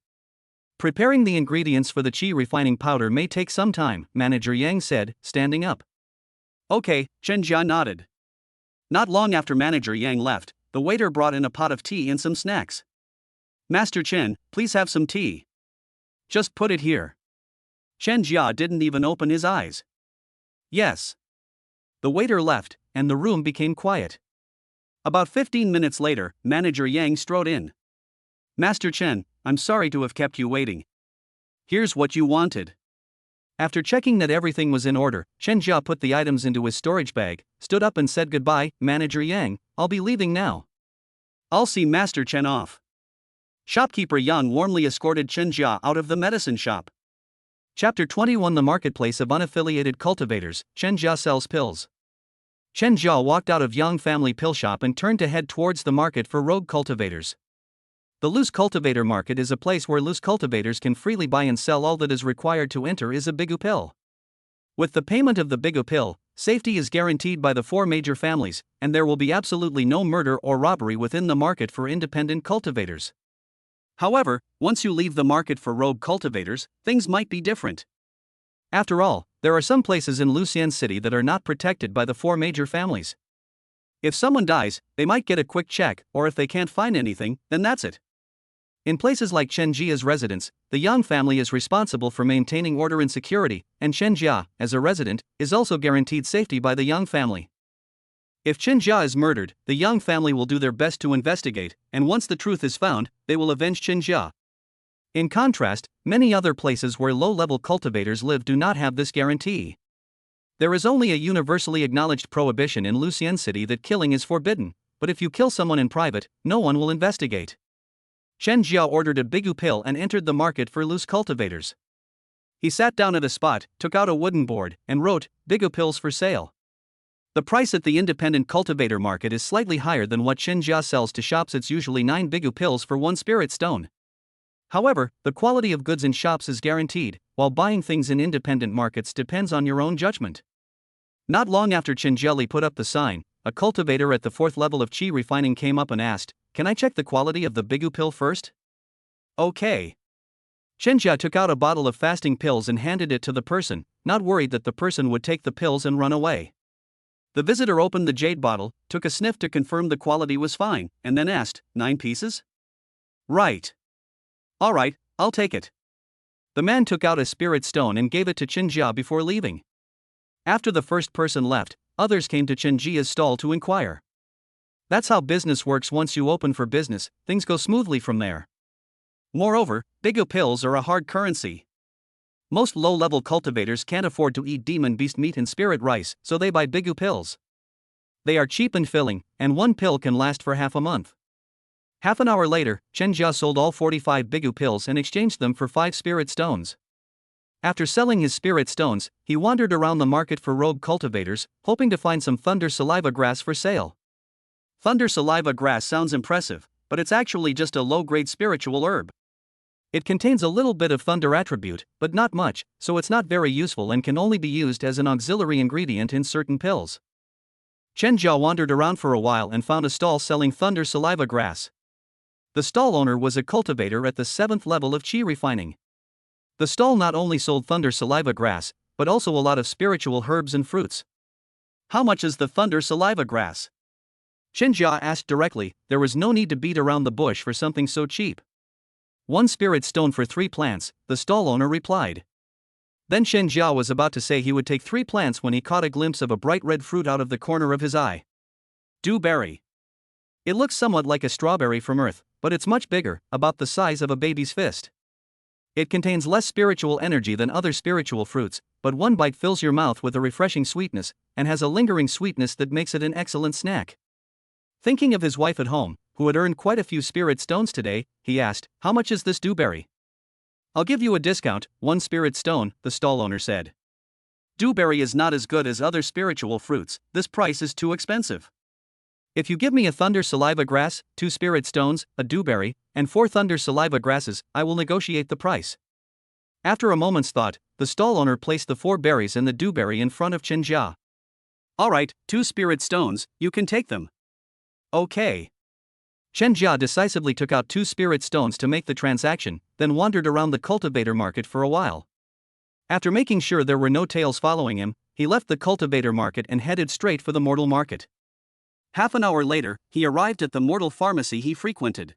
Preparing the ingredients for the Qi refining powder may take some time," Manager Yang said, standing up. Okay, Chen Jia nodded. Not long after Manager Yang left, the waiter brought in a pot of tea and some snacks. "Master Chen, please have some tea." "Just put it here." Chen Jia didn't even open his eyes. "Yes." The waiter left, and the room became quiet. About 15 minutes later, Manager Yang strode in. "Master Chen, I'm sorry to have kept you waiting." Here's what you wanted. After checking that everything was in order, Chen Jia put the items into his storage bag, stood up and said goodbye. Manager Yang, I'll be leaving now. I'll see Master Chen off. Shopkeeper Yang warmly escorted Chen Jia out of the medicine shop. Chapter 21 The Marketplace of Unaffiliated Cultivators. Chen Jia sells pills. Chen Jia walked out of Yang family pill shop and turned to head towards the market for rogue cultivators. The loose cultivator market is a place where loose cultivators can freely buy and sell. All that is required to enter is a bigu pill. With the payment of the bigu pill, safety is guaranteed by the 4 major families, and there will be absolutely no murder or robbery within the market for independent cultivators. However, once you leave the market for rogue cultivators, things might be different. After all, there are some places in Lucian City that are not protected by the 4 major families. If someone dies, they might get a quick check, or if they can't find anything, then that's it. In places like Chen Jia's residence, the Yang family is responsible for maintaining order and security, and Chen Jia, as a resident, is also guaranteed safety by the Yang family. If Chen Jia is murdered, the Yang family will do their best to investigate, and once the truth is found, they will avenge Chen Jia. In contrast, many other places where low-level cultivators live do not have this guarantee. There is only a universally acknowledged prohibition in Lucian City that killing is forbidden, but if you kill someone in private, no one will investigate. Chen Jia ordered a bigu pill and entered the market for loose cultivators. He sat down at a spot, took out a wooden board, and wrote, "Bigu pills for sale." The price at the independent cultivator market is slightly higher than what Chen Jia sells to shops. It's usually 9 bigu pills for 1 spirit stone. However, the quality of goods in shops is guaranteed, while buying things in independent markets depends on your own judgment. Not long after Chen Jia put up the sign, a cultivator at the 4th level of Qi refining came up and asked, "Can I check the quality of the bigu pill first?" Okay. Chen Jia took out a bottle of fasting pills and handed it to the person, not worried that the person would take the pills and run away. The visitor opened the jade bottle, took a sniff to confirm the quality was fine, and then asked, 9 pieces? Right. Alright, I'll take it. The man took out a spirit stone and gave it to Chen Jia before leaving. After the first person left, others came to Chen Jia's stall to inquire. That's how business works. Once you open for business, things go smoothly from there. Moreover, bigu pills are a hard currency. Most low-level cultivators can't afford to eat demon beast meat and spirit rice, so they buy bigu pills. They are cheap and filling, and 1 pill can last for half a month. Half an hour later, Chen Jia sold all 45 bigu pills and exchanged them for 5 spirit stones. After selling his spirit stones, he wandered around the market for rogue cultivators, hoping to find some thunder saliva grass for sale. Thunder saliva grass sounds impressive, but it's actually just a low-grade spiritual herb. It contains a little bit of thunder attribute, but not much, so it's not very useful and can only be used as an auxiliary ingredient in certain pills. Chen Jia wandered around for a while and found a stall selling thunder saliva grass. The stall owner was a cultivator at the 7th level of Qi refining. The stall not only sold thunder saliva grass, but also a lot of spiritual herbs and fruits. How much is the thunder saliva grass? Chen Jia asked directly. There was no need to beat around the bush for something so cheap. 1 spirit stone for 3 plants, the stall owner replied. Then Chen Jia was about to say he would take 3 plants when he caught a glimpse of a bright red fruit out of the corner of his eye. Dewberry. It looks somewhat like a strawberry from Earth, but it's much bigger, about the size of a baby's fist. It contains less spiritual energy than other spiritual fruits, but 1 bite fills your mouth with a refreshing sweetness, and has a lingering sweetness that makes it an excellent snack. Thinking of his wife at home, who had earned quite a few spirit stones today, he asked, "How much is this dewberry?" "I'll give you a discount, 1 spirit stone," the stall owner said. "Dewberry is not as good as other spiritual fruits, this price is too expensive. If you give me a thunder saliva grass, 2 spirit stones, a dewberry, and 4 thunder saliva grasses, I will negotiate the price." After a moment's thought, the stall owner placed the 4 berries and the dewberry in front of Chen Jia. "Alright, 2 spirit stones, you can take them." Okay. Chen Jia decisively took out 2 spirit stones to make the transaction, then wandered around the cultivator market for a while. After making sure there were no tails following him, he left the cultivator market and headed straight for the mortal market. Half an hour later, he arrived at the mortal pharmacy he frequented.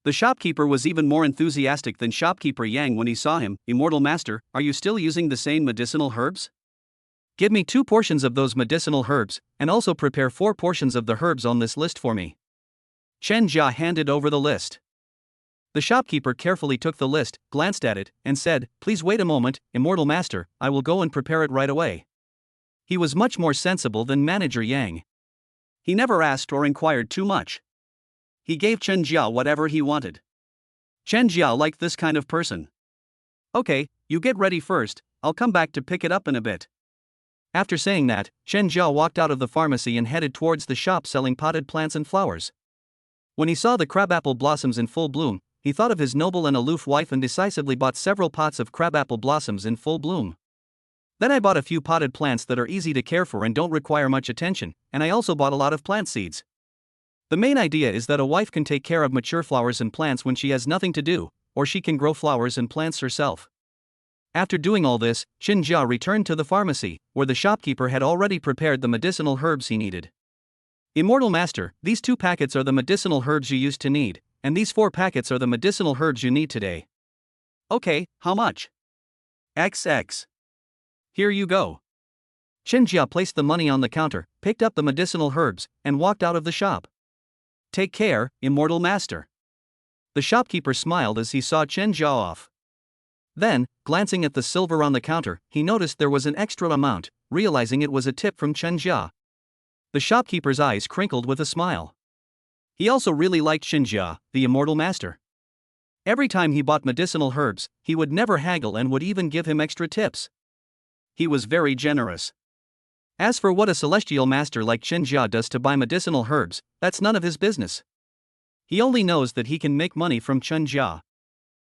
The shopkeeper was even more enthusiastic than shopkeeper Yang when he saw him. "Immortal Master, are you still using the same medicinal herbs? Give me 2 portions of those medicinal herbs, and also prepare 4 portions of the herbs on this list for me." Chen Jia handed over the list. The shopkeeper carefully took the list, glanced at it, and said, "Please wait a moment, Immortal Master, I will go and prepare it right away." He was much more sensible than Manager Yang. He never asked or inquired too much. He gave Chen Jia whatever he wanted. Chen Jia liked this kind of person. "Okay, you get ready first, I'll come back to pick it up in a bit." After saying that, Chen Jia walked out of the pharmacy and headed towards the shop selling potted plants and flowers. When he saw the crabapple blossoms in full bloom, he thought of his noble and aloof wife and decisively bought several pots of crabapple blossoms in full bloom. Then I bought a few potted plants that are easy to care for and don't require much attention, and I also bought a lot of plant seeds. The main idea is that a wife can take care of mature flowers and plants when she has nothing to do, or she can grow flowers and plants herself. After doing all this, Chen Jia returned to the pharmacy, where the shopkeeper had already prepared the medicinal herbs he needed. "Immortal Master, these 2 packets are the medicinal herbs you used to need, and these 4 packets are the medicinal herbs you need today." "Okay, how much?" XX. "Here you go." Chen Jia placed the money on the counter, picked up the medicinal herbs, and walked out of the shop. "Take care, Immortal Master." The shopkeeper smiled as he saw Chen Jia off. Then, glancing at the silver on the counter, he noticed there was an extra amount, realizing it was a tip from Chen Jia. The shopkeeper's eyes crinkled with a smile. He also really liked Chen Jia, the Immortal Master. Every time he bought medicinal herbs, he would never haggle and would even give him extra tips. He was very generous. As for what a celestial master like Chen Jia does to buy medicinal herbs, that's none of his business. He only knows that he can make money from Chen Jia.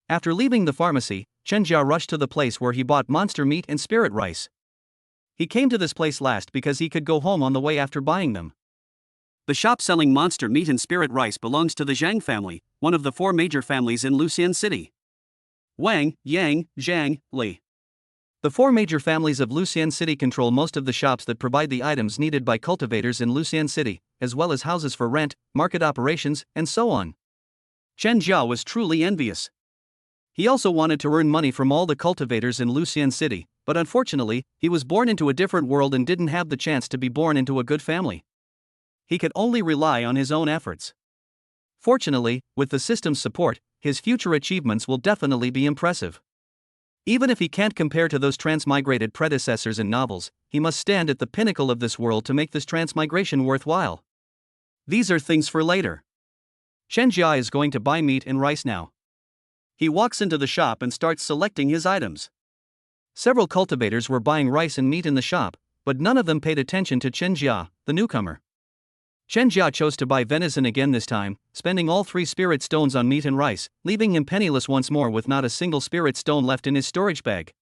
After leaving the pharmacy, Chen Jia rushed to the place where he bought monster meat and spirit rice. He came to this place last because he could go home on the way after buying them. The shop selling monster meat and spirit rice belongs to the Zhang family, one of the 4 major families in Luxian City. Wang, Yang, Zhang, Li. The 4 major families of Luxian City control most of the shops that provide the items needed by cultivators in Luxian City, as well as houses for rent, market operations, and so on. Chen Jia was truly envious. He also wanted to earn money from all the cultivators in Luxian City, but unfortunately, he was born into a different world and didn't have the chance to be born into a good family. He could only rely on his own efforts. Fortunately, with the system's support, his future achievements will definitely be impressive. Even if he can't compare to those transmigrated predecessors in novels, he must stand at the pinnacle of this world to make this transmigration worthwhile. These are things for later. Chen Jia is going to buy meat and rice now. He walks into the shop and starts selecting his items. Several cultivators were buying rice and meat in the shop, but none of them paid attention to Chen Jia, the newcomer. Chen Jia chose to buy venison again this time, spending all 3 spirit stones on meat and rice, leaving him penniless once more with not a single spirit stone left in his storage bag.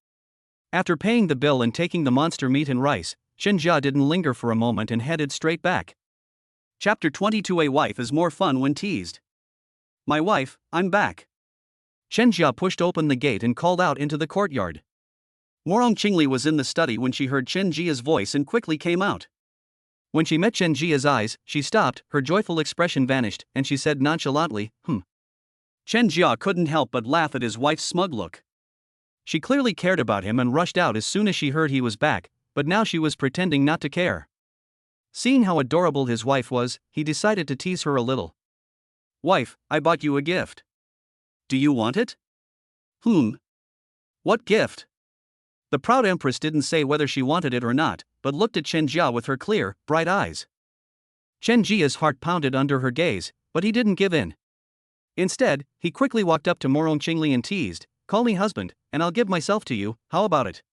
After paying the bill and taking the monster meat and rice, Chen Jia didn't linger for a moment and headed straight back. Chapter 22. A wife is more fun when teased. "My wife, I'm back." Chen Jia pushed open the gate and called out into the courtyard. Morong Qingli was in the study when she heard Chen Jia's voice and quickly came out. When she met Chen Jia's eyes, she stopped, her joyful expression vanished, and she said nonchalantly, Chen Jia couldn't help but laugh at his wife's smug look. She clearly cared about him and rushed out as soon as she heard he was back, but now she was pretending not to care. Seeing how adorable his wife was, he decided to tease her a little. "Wife, I bought you a gift. Do you want it?" What gift?" The proud Empress didn't say whether she wanted it or not, but looked at Chen Jia with her clear, bright eyes. Chen Jia's heart pounded under her gaze, but he didn't give in. Instead, he quickly walked up to Morong Qingli and teased, "Call me husband, and I'll give myself to you, how about it?"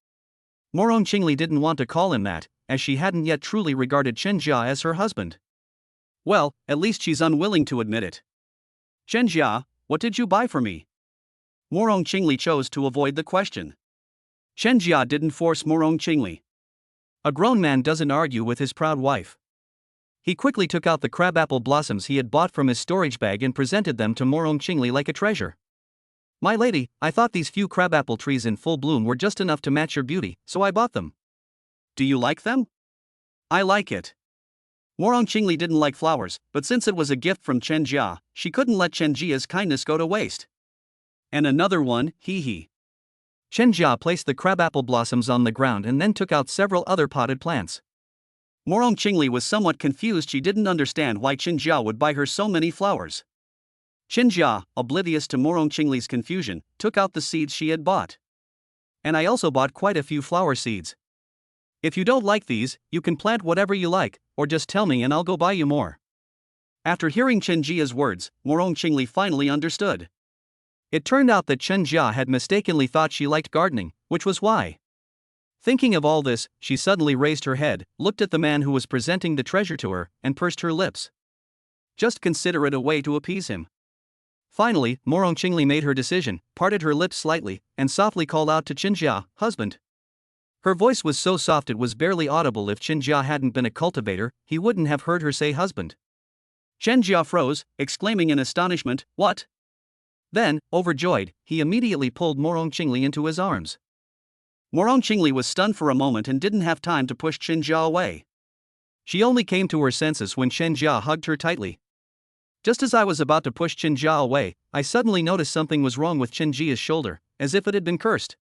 Morong Qingli didn't want to call him that, as she hadn't yet truly regarded Chen Jia as her husband. Well, at least she's unwilling to admit it. "Chen Jia, what did you buy for me?" Morong Qingli chose to avoid the question. Chen Jia didn't force Morong Qingli. A grown man doesn't argue with his proud wife. He quickly took out the crabapple blossoms he had bought from his storage bag and presented them to Morong Qingli like a treasure. "My lady, I thought these few crabapple trees in full bloom were just enough to match your beauty, so I bought them." "Do you like them?" "I like it." Morong Qingli didn't like flowers, but since it was a gift from Chen Jia, she couldn't let Chen Jia's kindness go to waste. "And another one, hee." Chen Jia placed the crabapple blossoms on the ground and then took out several other potted plants. Morong Qingli was somewhat confused. She didn't understand why Chen Jia would buy her so many flowers. Chen Jia, oblivious to Morong Qingli's confusion, took out the seeds she had bought. And I also bought quite a few flower seeds. If you don't like these, you can plant whatever you like, or just tell me and I'll go buy you more. After hearing Chen Jia's words, Morong Qingli finally understood. It turned out that Chen Jia had mistakenly thought she liked gardening, which was why. Thinking of all this, she suddenly raised her head, looked at the man who was presenting the treasure to her, and pursed her lips. Just consider it a way to appease him. Finally, Morong Qingli made her decision, parted her lips slightly, and softly called out to Chen Jia, "Husband." Her voice was so soft it was barely audible. If Chen Jia hadn't been a cultivator, he wouldn't have heard her say husband. Chen Jia froze, exclaiming in astonishment, "What?" Then, overjoyed, he immediately pulled Morong Qingli into his arms. Morong Qingli was stunned for a moment and didn't have time to push Chen Jia away. She only came to her senses when Chen Jia hugged her tightly. Just as I was about to push Chen Jia away, I suddenly noticed something was wrong with Chen Jia's shoulder, as if it had been cursed.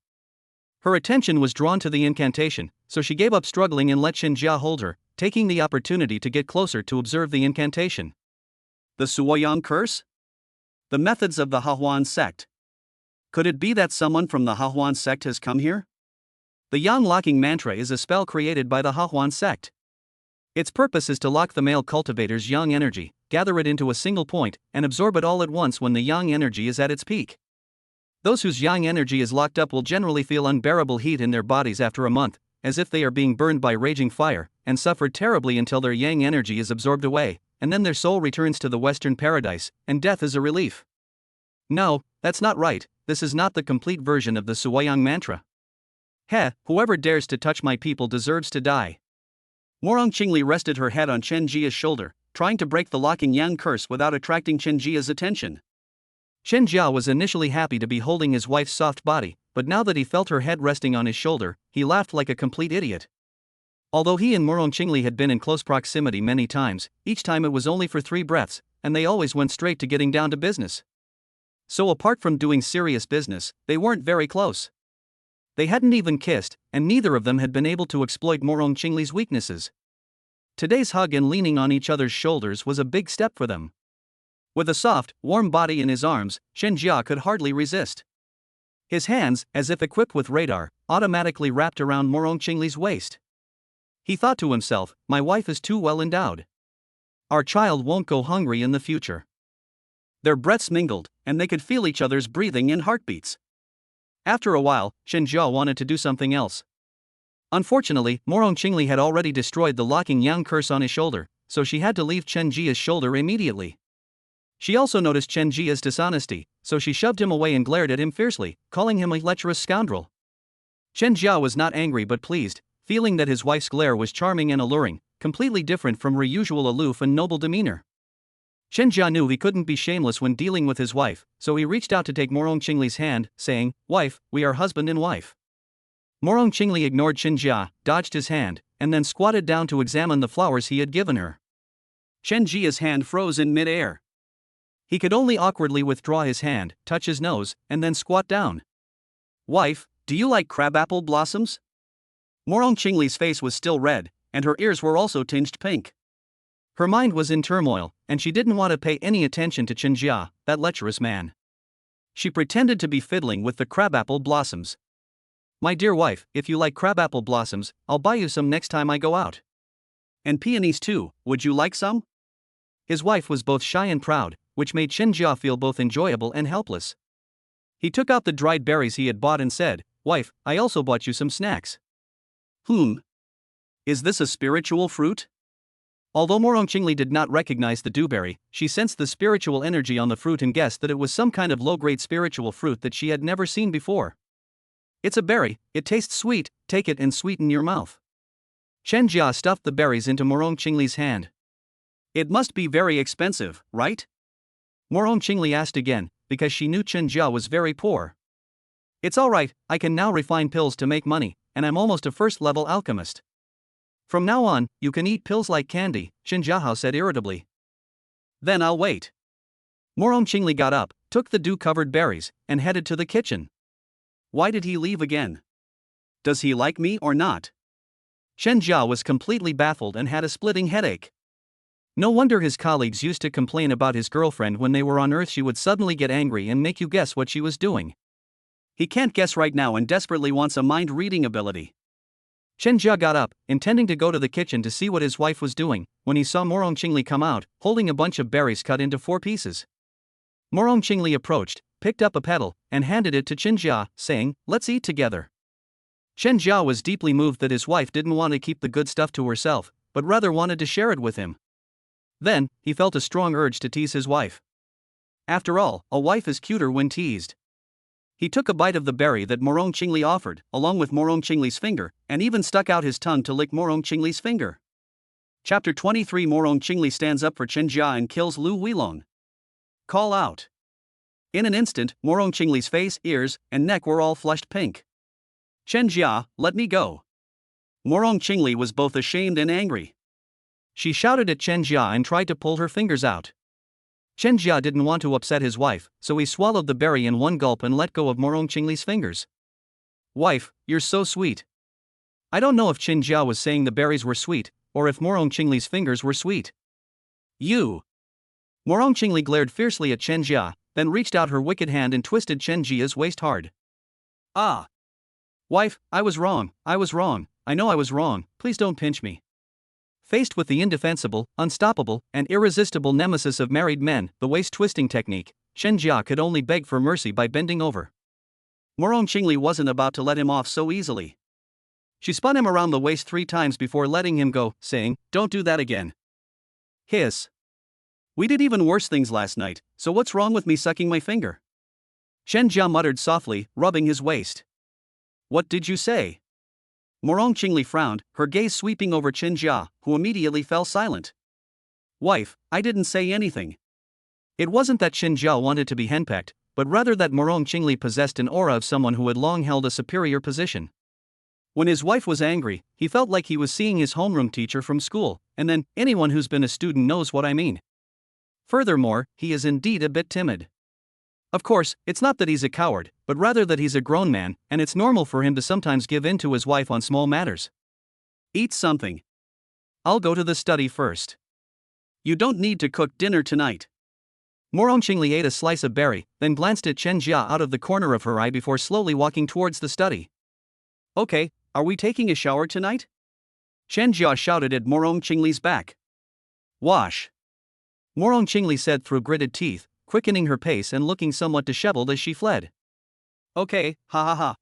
Her attention was drawn to the incantation, so she gave up struggling and let Chen Jia hold her, taking the opportunity to get closer to observe the incantation. The Suoyang curse? The methods of the Hahuan sect. Could it be that someone from the Hahuan sect has come here? The Yang locking mantra is a spell created by the Hahuan sect. Its purpose is to lock the male cultivator's yang energy, gather it into a single point, and absorb it all at once when the yang energy is at its peak. Those whose yang energy is locked up will generally feel unbearable heat in their bodies after a month, as if they are being burned by raging fire, and suffer terribly until their yang energy is absorbed away, and then their soul returns to the Western paradise, and death is a relief. No, that's not right. This is not the complete version of the Suoyang mantra. Whoever dares to touch my people deserves to die. Morong Qingli rested her head on Chen Jia's shoulder, trying to break the locking yang curse without attracting Chen Jia's attention. Chen Jia was initially happy to be holding his wife's soft body, but now that he felt her head resting on his shoulder, he laughed like a complete idiot. Although he and Morong Qingli had been in close proximity many times, each time it was only for 3 breaths, and they always went straight to getting down to business. So apart from doing serious business, they weren't very close. They hadn't even kissed, and neither of them had been able to exploit Morong Qingli's weaknesses. Today's hug and leaning on each other's shoulders was a big step for them. With a soft, warm body in his arms, Chen Jia could hardly resist. His hands, as if equipped with radar, automatically wrapped around Morong Qingli's waist. He thought to himself, my wife is too well endowed. Our child won't go hungry in the future. Their breaths mingled, and they could feel each other's breathing and heartbeats. After a while, Chen Jia wanted to do something else. Unfortunately, Morong Qingli had already destroyed the locking yang curse on his shoulder, so she had to leave Chen Jia's shoulder immediately. She also noticed Chen Jia's dishonesty, so she shoved him away and glared at him fiercely, calling him a lecherous scoundrel. Chen Jia was not angry but pleased, feeling that his wife's glare was charming and alluring, completely different from her usual aloof and noble demeanor. Chen Jia knew he couldn't be shameless when dealing with his wife, so he reached out to take Morong Qingli's hand, saying, "Wife, we are husband and wife." Morong Qingli ignored Chen Jia, dodged his hand, and then squatted down to examine the flowers he had given her. Chen Jia's hand froze in mid-air. He could only awkwardly withdraw his hand, touch his nose, and then squat down. "Wife, do you like crabapple blossoms?" Morong Qingli's face was still red, and her ears were also tinged pink. Her mind was in turmoil, and she didn't want to pay any attention to Chen Jia, that lecherous man. She pretended to be fiddling with the crabapple blossoms. "My dear wife, if you like crabapple blossoms, I'll buy you some next time I go out. And peonies too, would you like some?" His wife was both shy and proud, which made Chen Jia feel both enjoyable and helpless. He took out the dried berries he had bought and said, "Wife, I also bought you some snacks." Is this a spiritual fruit?" Although Morong Qingli did not recognize the dewberry, she sensed the spiritual energy on the fruit and guessed that it was some kind of low-grade spiritual fruit that she had never seen before. "It's a berry, it tastes sweet, take it and sweeten your mouth." Chen Jia stuffed the berries into Morong Qingli's hand. "It must be very expensive, right?" Morong Qingli asked again, because she knew Chen Jia was very poor. "It's all right, I can now refine pills to make money, and I'm almost a first-level alchemist. From now on, you can eat pills like candy," Chen Jiahao said irritably. "Then I'll wait." Morong Qingli got up, took the dew-covered berries, and headed to the kitchen. Why did he leave again? Does he like me or not? Chen Jia was completely baffled and had a splitting headache. No wonder his colleagues used to complain about his girlfriend when they were on Earth. She would suddenly get angry and make you guess what she was doing. He can't guess right now and desperately wants a mind-reading ability. Chen Jia got up, intending to go to the kitchen to see what his wife was doing, when he saw Morong Qingli come out, holding a bunch of berries cut into 4 pieces. Morong Qingli approached, picked up a petal, and handed it to Chen Jia, saying, "Let's eat together." Chen Jia was deeply moved that his wife didn't want to keep the good stuff to herself, but rather wanted to share it with him. Then, he felt a strong urge to tease his wife. After all, a wife is cuter when teased. He took a bite of the berry that Morong Qingli offered, along with Morong Qingli's finger, and even stuck out his tongue to lick Morong Qingli's finger. Chapter 23. Morong Qingli stands up for Chen Jia and kills Lu Weilong. Call out. In an instant, Morong Qingli's face, ears, and neck were all flushed pink. "Chen Jia, let me go." Morong Qingli was both ashamed and angry. She shouted at Chen Jia and tried to pull her fingers out. Chen Jia didn't want to upset his wife, so he swallowed the berry in one gulp and let go of Morong Qingli's fingers. "Wife, you're so sweet." I don't know if Chen Jia was saying the berries were sweet, or if Morong Qingli's fingers were sweet. "You!" Morong Qingli glared fiercely at Chen Jia, then reached out her wicked hand and twisted Chen Jia's waist hard. "Ah! Wife, I was wrong, I know I was wrong, please don't pinch me." Faced with the indefensible, unstoppable, and irresistible nemesis of married men, the waist-twisting technique, Chen Jia could only beg for mercy by bending over. Morong Qingli wasn't about to let him off so easily. She spun him around the waist 3 times before letting him go, saying, "Don't do that again." Hiss. "We did even worse things last night, so what's wrong with me sucking my finger?" Chen Jia muttered softly, rubbing his waist. "What did you say?" Morong Qingli frowned, her gaze sweeping over Chen Jia, who immediately fell silent. "Wife, I didn't say anything." It wasn't that Chen Jia wanted to be henpecked, but rather that Morong Qingli possessed an aura of someone who had long held a superior position. When his wife was angry, he felt like he was seeing his homeroom teacher from school, and then, anyone who's been a student knows what I mean. Furthermore, he is indeed a bit timid. Of course, it's not that he's a coward, but rather that he's a grown man, and it's normal for him to sometimes give in to his wife on small matters. "Eat something. I'll go to the study first." "You don't need to cook dinner tonight." Morong Qingli ate a slice of berry, then glanced at Chen Jia out of the corner of her eye before slowly walking towards the study. "Okay, are we taking a shower tonight?" Chen Jia shouted at Morong Qingli's back. "Wash." Morong Qingli said through gritted teeth, quickening her pace and looking somewhat disheveled as she fled. "Okay, ha ha ha."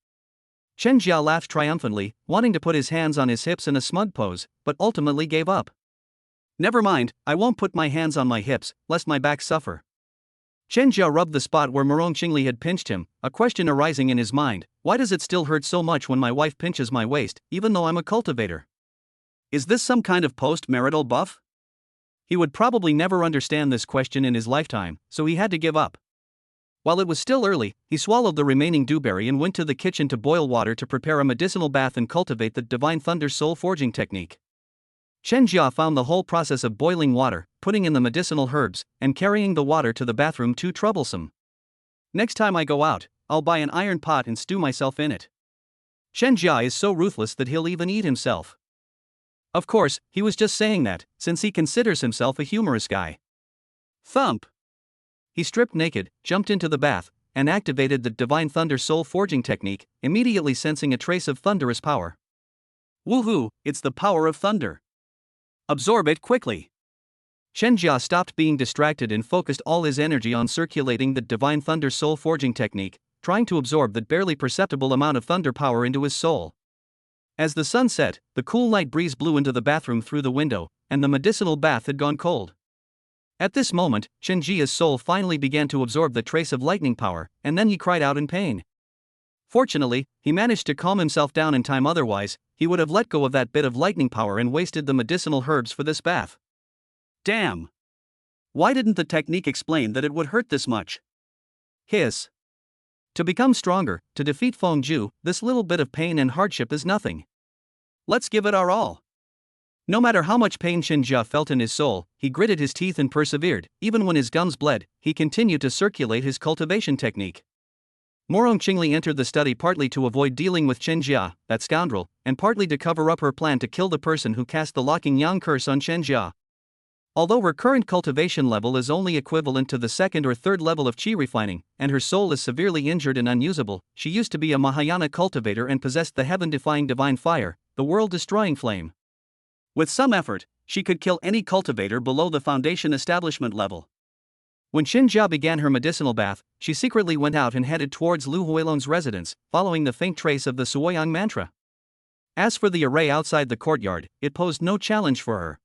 Chen Jia laughed triumphantly, wanting to put his hands on his hips in a smug pose, but ultimately gave up. "Never mind, I won't put my hands on my hips, lest my back suffer." Chen Jia rubbed the spot where Morong Qingli had pinched him, a question arising in his mind: why does it still hurt so much when my wife pinches my waist, even though I'm a cultivator? Is this some kind of post-marital buff? He would probably never understand this question in his lifetime, so he had to give up. While it was still early, he swallowed the remaining dewberry and went to the kitchen to boil water to prepare a medicinal bath and cultivate the Divine Thunder soul forging technique. Chen Jia found the whole process of boiling water, putting in the medicinal herbs, and carrying the water to the bathroom too troublesome. "Next time I go out, I'll buy an iron pot and stew myself in it." Chen Jia is so ruthless that he'll even eat himself. Of course, he was just saying that, since he considers himself a humorous guy. Thump! He stripped naked, jumped into the bath, and activated the Divine Thunder soul forging technique, immediately sensing a trace of thunderous power. Woohoo, it's the power of thunder. Absorb it quickly. Chen Jia stopped being distracted and focused all his energy on circulating the Divine Thunder soul forging technique, trying to absorb that barely perceptible amount of thunder power into his soul. As the sun set, the cool night breeze blew into the bathroom through the window, and the medicinal bath had gone cold. At this moment, Chen Jia's soul finally began to absorb the trace of lightning power, and then he cried out in pain. Fortunately, he managed to calm himself down in time, otherwise, he would have let go of that bit of lightning power and wasted the medicinal herbs for this bath. Damn! Why didn't the technique explain that it would hurt this much? Hiss. To become stronger, to defeat Feng Ju, this little bit of pain and hardship is nothing. Let's give it our all. No matter how much pain Chen Jia felt in his soul, he gritted his teeth and persevered. Even when his gums bled, he continued to circulate his cultivation technique. Morong Qingli entered the study partly to avoid dealing with Chen Jia, that scoundrel, and partly to cover up her plan to kill the person who cast the locking yang curse on Chen Jia. Although her current cultivation level is only equivalent to the second or third level of chi refining, and her soul is severely injured and unusable, she used to be a Mahayana cultivator and possessed the heaven-defying divine fire, the world-destroying flame. With some effort, she could kill any cultivator below the foundation establishment level. When Xinjia began her medicinal bath, she secretly went out and headed towards Lu Huilong's residence, following the faint trace of the Suoyang mantra. As for the array outside the courtyard, it posed no challenge for her.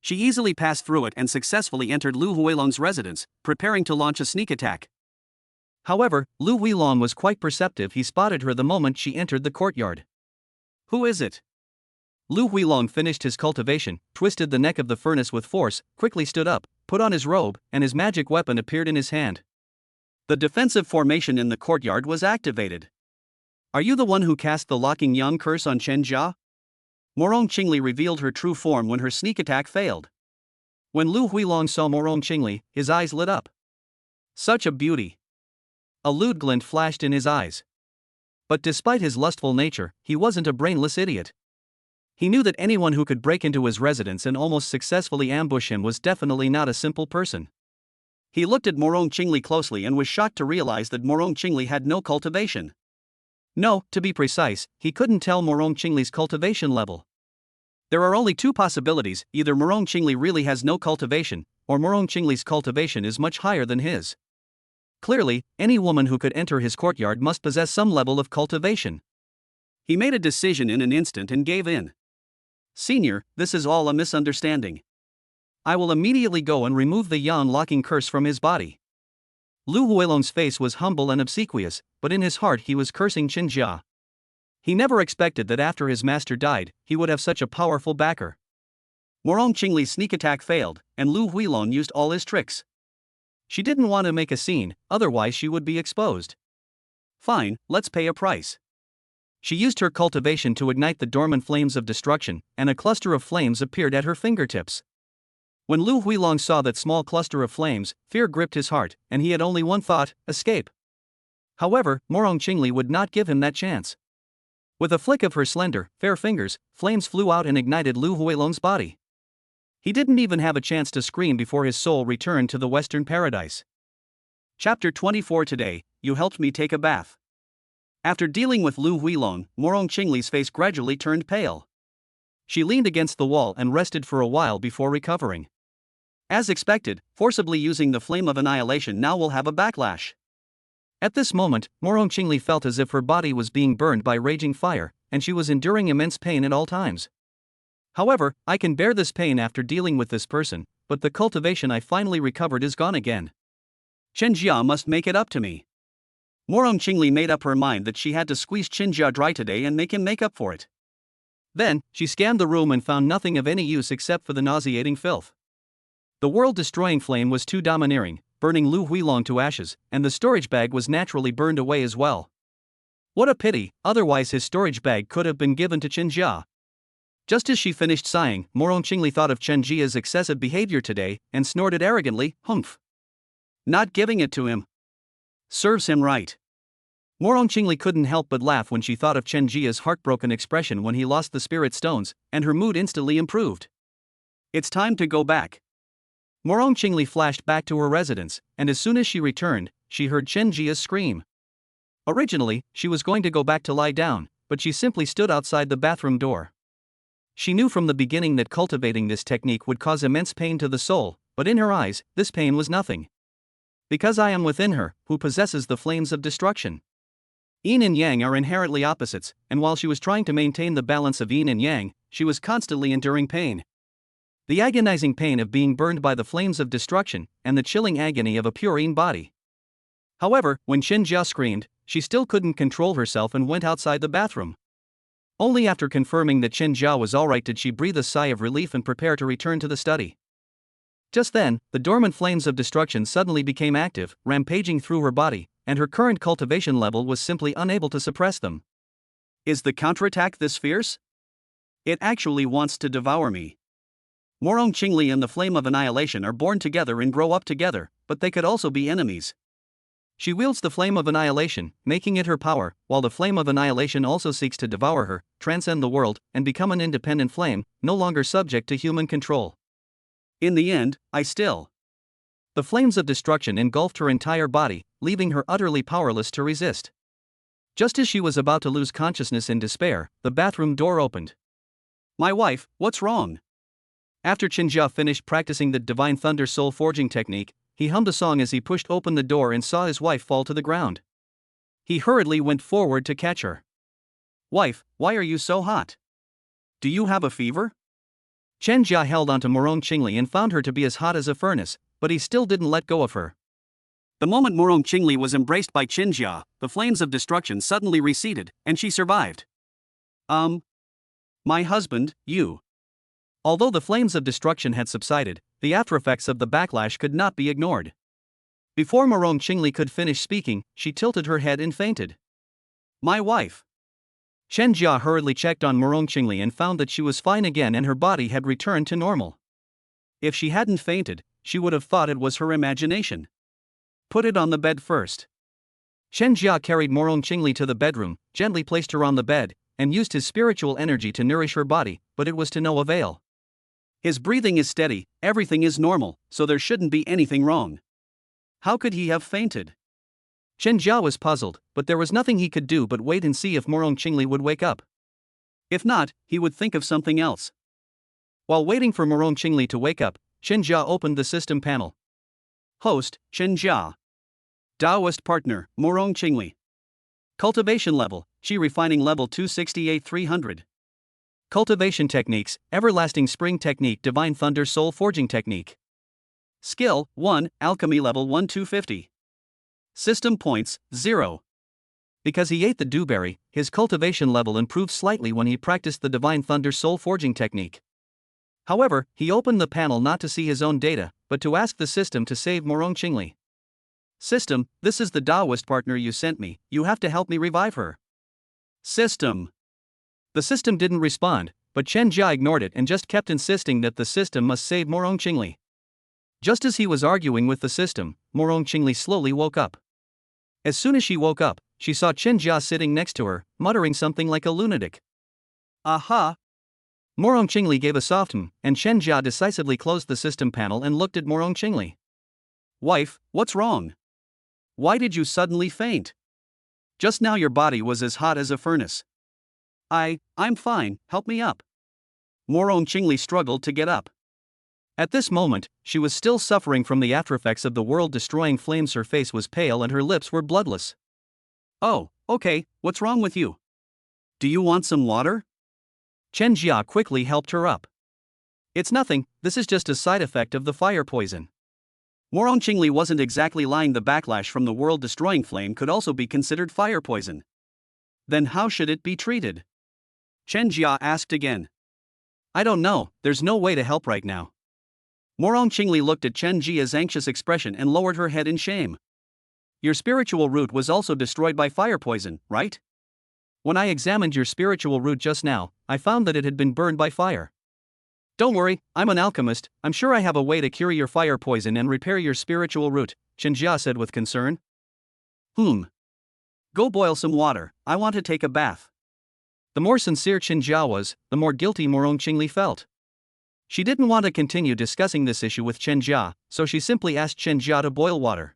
She easily passed through it and successfully entered Lu Huilong's residence, preparing to launch a sneak attack. However, Lu Huilong was quite perceptive. He spotted her the moment she entered the courtyard. "Who is it?" Lu Huilong finished his cultivation, twisted the neck of the furnace with force, quickly stood up, put on his robe, and his magic weapon appeared in his hand. The defensive formation in the courtyard was activated. "Are you the one who cast the locking yang curse on Chen Jia?" Morong Qingli revealed her true form when her sneak attack failed. When Lu Huilong saw Morong Qingli, his eyes lit up. Such a beauty! A lewd glint flashed in his eyes. But despite his lustful nature, he wasn't a brainless idiot. He knew that anyone who could break into his residence and almost successfully ambush him was definitely not a simple person. He looked at Morong Qingli closely and was shocked to realize that Morong Qingli had no cultivation. No, to be precise, he couldn't tell Morong Qingli's cultivation level. There are only two possibilities: either Morong Qingli really has no cultivation, or Morong Qingli's cultivation is much higher than his. Clearly, any woman who could enter his courtyard must possess some level of cultivation. He made a decision in an instant and gave in. "Senior, this is all a misunderstanding. I will immediately go and remove the yang locking curse from his body." Lu Huilong's face was humble and obsequious, but in his heart he was cursing Chen Jia. He never expected that after his master died, he would have such a powerful backer. Morong Qingli's sneak attack failed, and Lu Huilong used all his tricks. She didn't want to make a scene, otherwise she would be exposed. "Fine, let's pay a price." She used her cultivation to ignite the dormant flames of destruction, and a cluster of flames appeared at her fingertips. When Lu Huilong saw that small cluster of flames, fear gripped his heart, and he had only one thought: escape. However, Morong Qingli would not give him that chance. With a flick of her slender, fair fingers, flames flew out and ignited Lu Huilong's body. He didn't even have a chance to scream before his soul returned to the Western paradise. Chapter 24. Today, you helped me take a bath. After dealing with Lu Huilong, Morong Qingli's face gradually turned pale. She leaned against the wall and rested for a while before recovering. As expected, forcibly using the flame of annihilation now will have a backlash. At this moment, Morong Qingli felt as if her body was being burned by raging fire, and she was enduring immense pain at all times. "However, I can bear this pain after dealing with this person, but the cultivation I finally recovered is gone again. Chen Jia must make it up to me." Morong Qingli made up her mind that she had to squeeze Chen Jia dry today and make him make up for it. Then, she scanned the room and found nothing of any use except for the nauseating filth. The world-destroying flame was too domineering, burning Lu Huilong to ashes, and the storage bag was naturally burned away as well. What a pity, otherwise his storage bag could have been given to Chen Jia. Just as she finished sighing, Morong Qingli thought of Chen Jia's excessive behavior today, and snorted arrogantly, "Humph. Not giving it to him. Serves him right." Morong Qingli couldn't help but laugh when she thought of Chen Jia's heartbroken expression when he lost the spirit stones, and her mood instantly improved. "It's time to go back." Morong Qingli flashed back to her residence, and as soon as she returned, she heard Chen Jia's scream. Originally, she was going to go back to lie down, but she simply stood outside the bathroom door. She knew from the beginning that cultivating this technique would cause immense pain to the soul, but in her eyes, this pain was nothing. "Because I am within her, who possesses the flames of destruction." Yin and Yang are inherently opposites, and while she was trying to maintain the balance of Yin and Yang, she was constantly enduring pain. The agonizing pain of being burned by the flames of destruction, and the chilling agony of a pure Yin body. However, when Chen Jia screamed, she still couldn't control herself and went outside the bathroom. Only after confirming that Chen Jia was alright did she breathe a sigh of relief and prepare to return to the study. Just then, the dormant flames of destruction suddenly became active, rampaging through her body, and her current cultivation level was simply unable to suppress them. "Is the counterattack this fierce? It actually wants to devour me." Morong Qingli and the flame of annihilation are born together and grow up together, but they could also be enemies. She wields the flame of annihilation, making it her power, while the flame of annihilation also seeks to devour her, transcend the world, and become an independent flame, no longer subject to human control. In the end, I still. The flames of destruction engulfed her entire body, leaving her utterly powerless to resist. Just as she was about to lose consciousness in despair, the bathroom door opened. My wife, what's wrong? After Chenjia finished practicing the Divine Thunder Soul Forging technique, he hummed a song as he pushed open the door and saw his wife fall to the ground. He hurriedly went forward to catch her. Wife, why are you so hot? Do you have a fever? Chenjia held onto Morong Qingli and found her to be as hot as a furnace, but he still didn't let go of her. The moment Morong Qingli was embraced by Chenjia, the flames of destruction suddenly receded, and she survived. My husband, you. Although the flames of destruction had subsided, the aftereffects of the backlash could not be ignored. Before Morong Qingli could finish speaking, she tilted her head and fainted. My wife. Chenjia hurriedly checked on Morong Qingli and found that she was fine again and her body had returned to normal. If she hadn't fainted, she would have thought it was her imagination. Put it on the bed first. Chenjia carried Morong Qingli to the bedroom, gently placed her on the bed, and used his spiritual energy to nourish her body, but it was to no avail. His breathing is steady, everything is normal, so there shouldn't be anything wrong. How could he have fainted? Chenjia was puzzled, but there was nothing he could do but wait and see if Morong Qingli would wake up. If not, he would think of something else. While waiting for Morong Qingli to wake up, Chenjia opened the system panel. Host, Chenjia. Taoist partner, Morong Qingli. Cultivation level, Qi refining level 268-300. Cultivation techniques, Everlasting Spring technique, Divine Thunder Soul Forging technique. Skill, 1, Alchemy level 1-250. System points, 0. Because he ate the dewberry, his cultivation level improved slightly when he practiced the Divine Thunder Soul Forging technique. However, he opened the panel not to see his own data, but to ask the system to save Morong Qingli. System, this is the Taoist partner you sent me, you have to help me revive her. System. The system didn't respond, but Chenjia ignored it and just kept insisting that the system must save Morong Qingli. Just as he was arguing with the system, Morong Qingli slowly woke up. As soon as she woke up, she saw Chenjia sitting next to her, muttering something like a lunatic. Aha! Morong Qingli gave a soft and Chenjia decisively closed the system panel and looked at Morong Qingli. Wife, what's wrong? Why did you suddenly faint? Just now your body was as hot as a furnace. I'm fine, help me up. Morong Qingli struggled to get up. At this moment, she was still suffering from the aftereffects of the world-destroying flames. Her face was pale and her lips were bloodless. Oh, okay, what's wrong with you? Do you want some water? Chenjia quickly helped her up. It's nothing, this is just a side effect of the fire poison. Morong Qingli wasn't exactly lying. The backlash from the world-destroying flame could also be considered fire poison. Then how should it be treated? Chenjia asked again. I don't know, there's no way to help right now. Morong Qingli looked at Chenjia's anxious expression and lowered her head in shame. Your spiritual root was also destroyed by fire poison, right? When I examined your spiritual root just now, I found that it had been burned by fire. Don't worry, I'm an alchemist, I'm sure I have a way to cure your fire poison and repair your spiritual root, Chenjia said with concern. Go boil some water, I want to take a bath. The more sincere Chenjia was, the more guilty Morong Qingli felt. She didn't want to continue discussing this issue with Chenjia, so she simply asked Chenjia to boil water.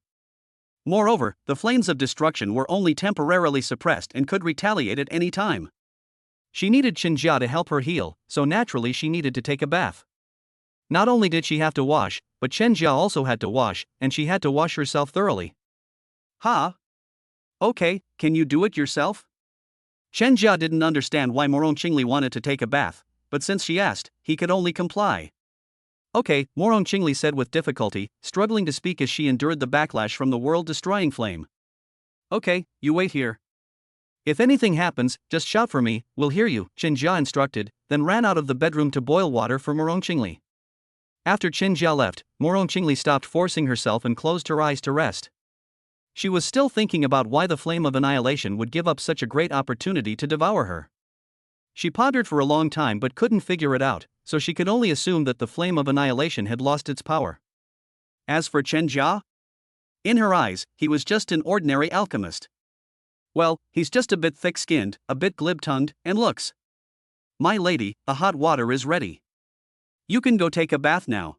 Moreover, the flames of destruction were only temporarily suppressed and could retaliate at any time. She needed Chenjia to help her heal, so naturally she needed to take a bath. Not only did she have to wash, but Chenjia also had to wash, and she had to wash herself thoroughly. Okay, can you do it yourself? Chenjia didn't understand why Morong Qingli wanted to take a bath, but since she asked, he could only comply. Okay, Morong Qingli said with difficulty, struggling to speak as she endured the backlash from the world-destroying flame. Okay, you wait here. If anything happens, just shout for me, we'll hear you, Chenjia instructed, then ran out of the bedroom to boil water for Morong Qingli. After Chenjia left, Morong Qingli stopped forcing herself and closed her eyes to rest. She was still thinking about why the flame of annihilation would give up such a great opportunity to devour her. She pondered for a long time but couldn't figure it out, so she could only assume that the flame of annihilation had lost its power. As for Chenjia, in her eyes, he was just an ordinary alchemist. Well, he's just a bit thick-skinned, a bit glib-tongued, and looks. My lady, the hot water is ready. You can go take a bath now.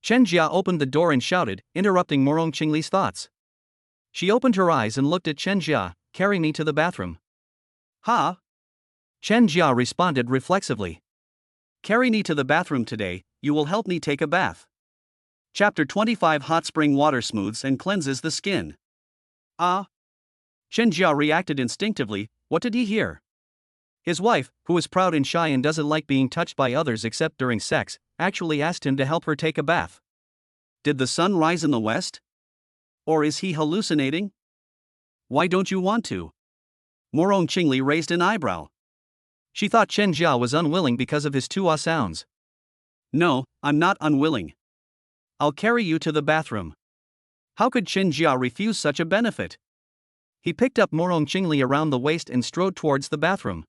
Chen Jia opened the door and shouted, interrupting Morong Qingli's thoughts. She opened her eyes and looked at Chen Jia. Carry me to the bathroom. Ha! Chen Jia responded reflexively. Carry me to the bathroom today, you will help me take a bath. Chapter 25 Hot spring water smooths and cleanses the skin. Ah! Chen Jia reacted instinctively. What did he hear? His wife, who is proud and shy and doesn't like being touched by others except during sex, actually asked him to help her take a bath. Did the sun rise in the west? Or is he hallucinating? Why don't you want to? Morong Qingli raised an eyebrow. She thought Chen Jia was unwilling because of his two ah sounds. No, I'm not unwilling. I'll carry you to the bathroom. How could Chen Jia refuse such a benefit? He picked up Morong Qingli around the waist and strode towards the bathroom.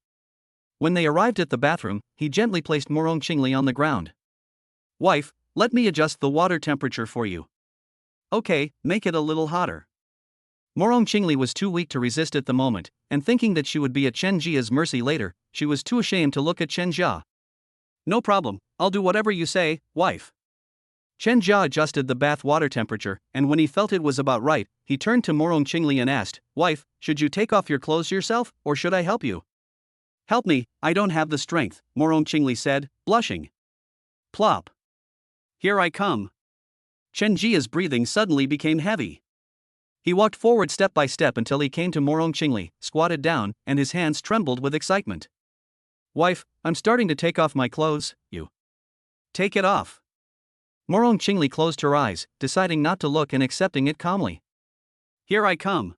When they arrived at the bathroom, he gently placed Morong Qingli on the ground. Wife, let me adjust the water temperature for you. Okay, make it a little hotter. Morong Qingli was too weak to resist at the moment, and thinking that she would be at Chen Jia's mercy later, she was too ashamed to look at Chen Jia. No problem, I'll do whatever you say, wife. Chen Jia adjusted the bath water temperature, and when he felt it was about right, he turned to Morong Qingli and asked, Wife, should you take off your clothes yourself, or should I help you? Help me, I don't have the strength, Morong Qingli said, blushing. Plop. Here I come. Chen Jia's breathing suddenly became heavy. He walked forward step by step until he came to Morong Qingli, squatted down, and his hands trembled with excitement. Wife, I'm starting to take off my clothes, you. Take it off. Morong Qingli closed her eyes, deciding not to look and accepting it calmly. Here I come.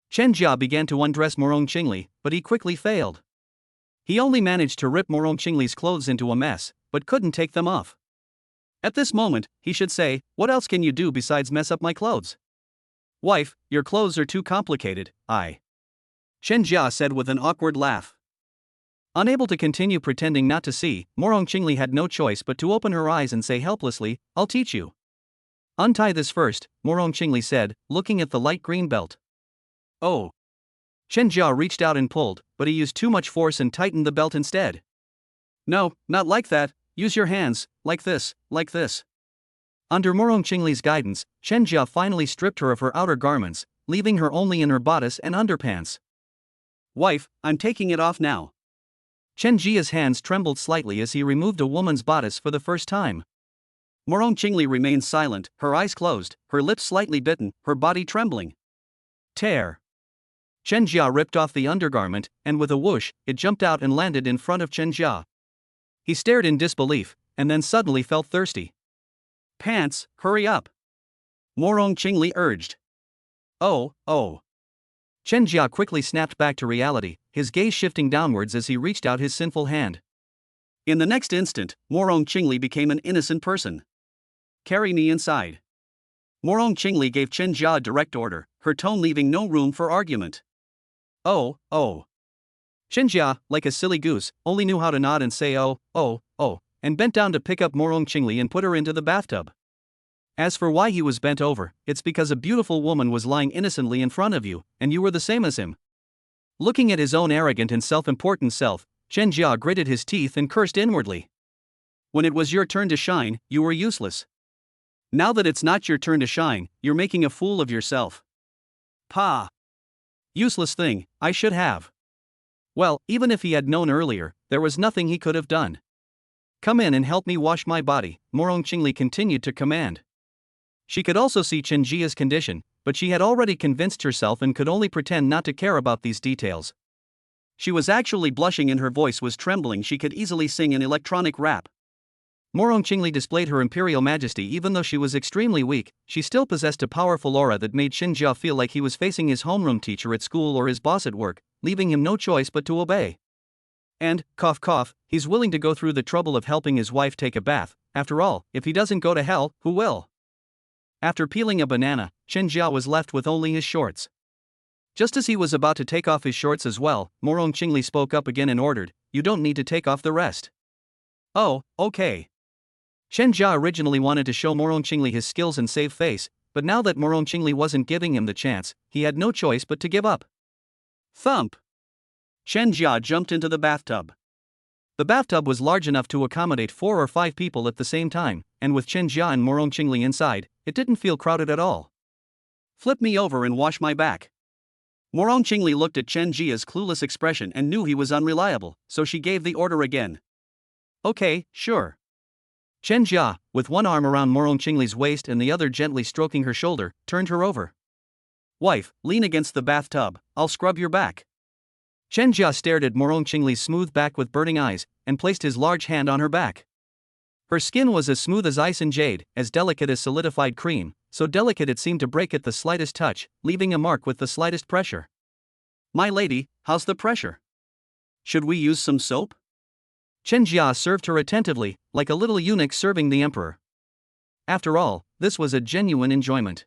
Chen Jia began to undress Morong Qingli, but he quickly failed. He only managed to rip Morong Qingli's clothes into a mess, but couldn't take them off. At this moment, he should say, what else can you do besides mess up my clothes? Wife, your clothes are too complicated, Chen Jia said with an awkward laugh. Unable to continue pretending not to see, Morong Qingli had no choice but to open her eyes and say helplessly, I'll teach you. Untie this first, Morong Qingli said, looking at the light green belt. Oh. Chen Jia reached out and pulled, but he used too much force and tightened the belt instead. No, not like that, use your hands, like this, like this. Under Morong Qingli's guidance, Chen Jia finally stripped her of her outer garments, leaving her only in her bodice and underpants. Wife, I'm taking it off now. Chen Jia's hands trembled slightly as he removed a woman's bodice for the first time. Morong Qingli remained silent, her eyes closed, her lips slightly bitten, her body trembling. Tear. Chen Jia ripped off the undergarment, and with a whoosh, it jumped out and landed in front of Chen Jia. He stared in disbelief, and then suddenly felt thirsty. Pants, hurry up. Morong Qingli urged. Oh. Chen Jia quickly snapped back to reality, his gaze shifting downwards as he reached out his sinful hand. In the next instant, Morong Qingli became an innocent person. Carry me inside. Morong Qingli gave Chen Jia a direct order, her tone leaving no room for argument. Oh. Chen Jia, like a silly goose, only knew how to nod and say oh, and bent down to pick up Morong Qingli and put her into the bathtub. As for why he was bent over, it's because a beautiful woman was lying innocently in front of you, and you were the same as him. Looking at his own arrogant and self-important self, Chen Jia gritted his teeth and cursed inwardly. When it was your turn to shine, you were useless. Now that it's not your turn to shine, you're making a fool of yourself. Pa! Useless thing, I should have. Well, even if he had known earlier, there was nothing he could have done. Come in and help me wash my body, Morong Qingli continued to command. She could also see Chen Jia's condition, but she had already convinced herself and could only pretend not to care about these details. She was actually blushing and her voice was trembling. She could easily sing an electronic rap. Morong Qingli displayed her imperial majesty. Even though she was extremely weak, she still possessed a powerful aura that made Chen Jia feel like he was facing his homeroom teacher at school or his boss at work, leaving him no choice but to obey. And, cough cough, he's willing to go through the trouble of helping his wife take a bath. After all, if he doesn't go to hell, who will? After peeling a banana, Chen Jia was left with only his shorts. Just as he was about to take off his shorts as well, Morong Qingli spoke up again and ordered, you don't need to take off the rest. Oh, okay. Chen Jia originally wanted to show Morong Qingli his skills and save face, but now that Morong Qingli wasn't giving him the chance, he had no choice but to give up. Thump! Chen Jia jumped into the bathtub. The bathtub was large enough to accommodate 4 or 5 people at the same time, and with Chen Jia and Morong Qingli inside, it didn't feel crowded at all. Flip me over and wash my back. Morong Qingli looked at Chen Jia's clueless expression and knew he was unreliable, so she gave the order again. Okay, sure. Chen Jia, with one arm around Morong Qingli's waist and the other gently stroking her shoulder, turned her over. Wife, lean against the bathtub, I'll scrub your back. Chen Jia stared at Morong Qingli's smooth back with burning eyes, and placed his large hand on her back. Her skin was as smooth as ice and jade, as delicate as solidified cream, so delicate it seemed to break at the slightest touch, leaving a mark with the slightest pressure. My lady, how's the pressure? Should we use some soap? Chen Jia served her attentively, like a little eunuch serving the emperor. After all, this was a genuine enjoyment.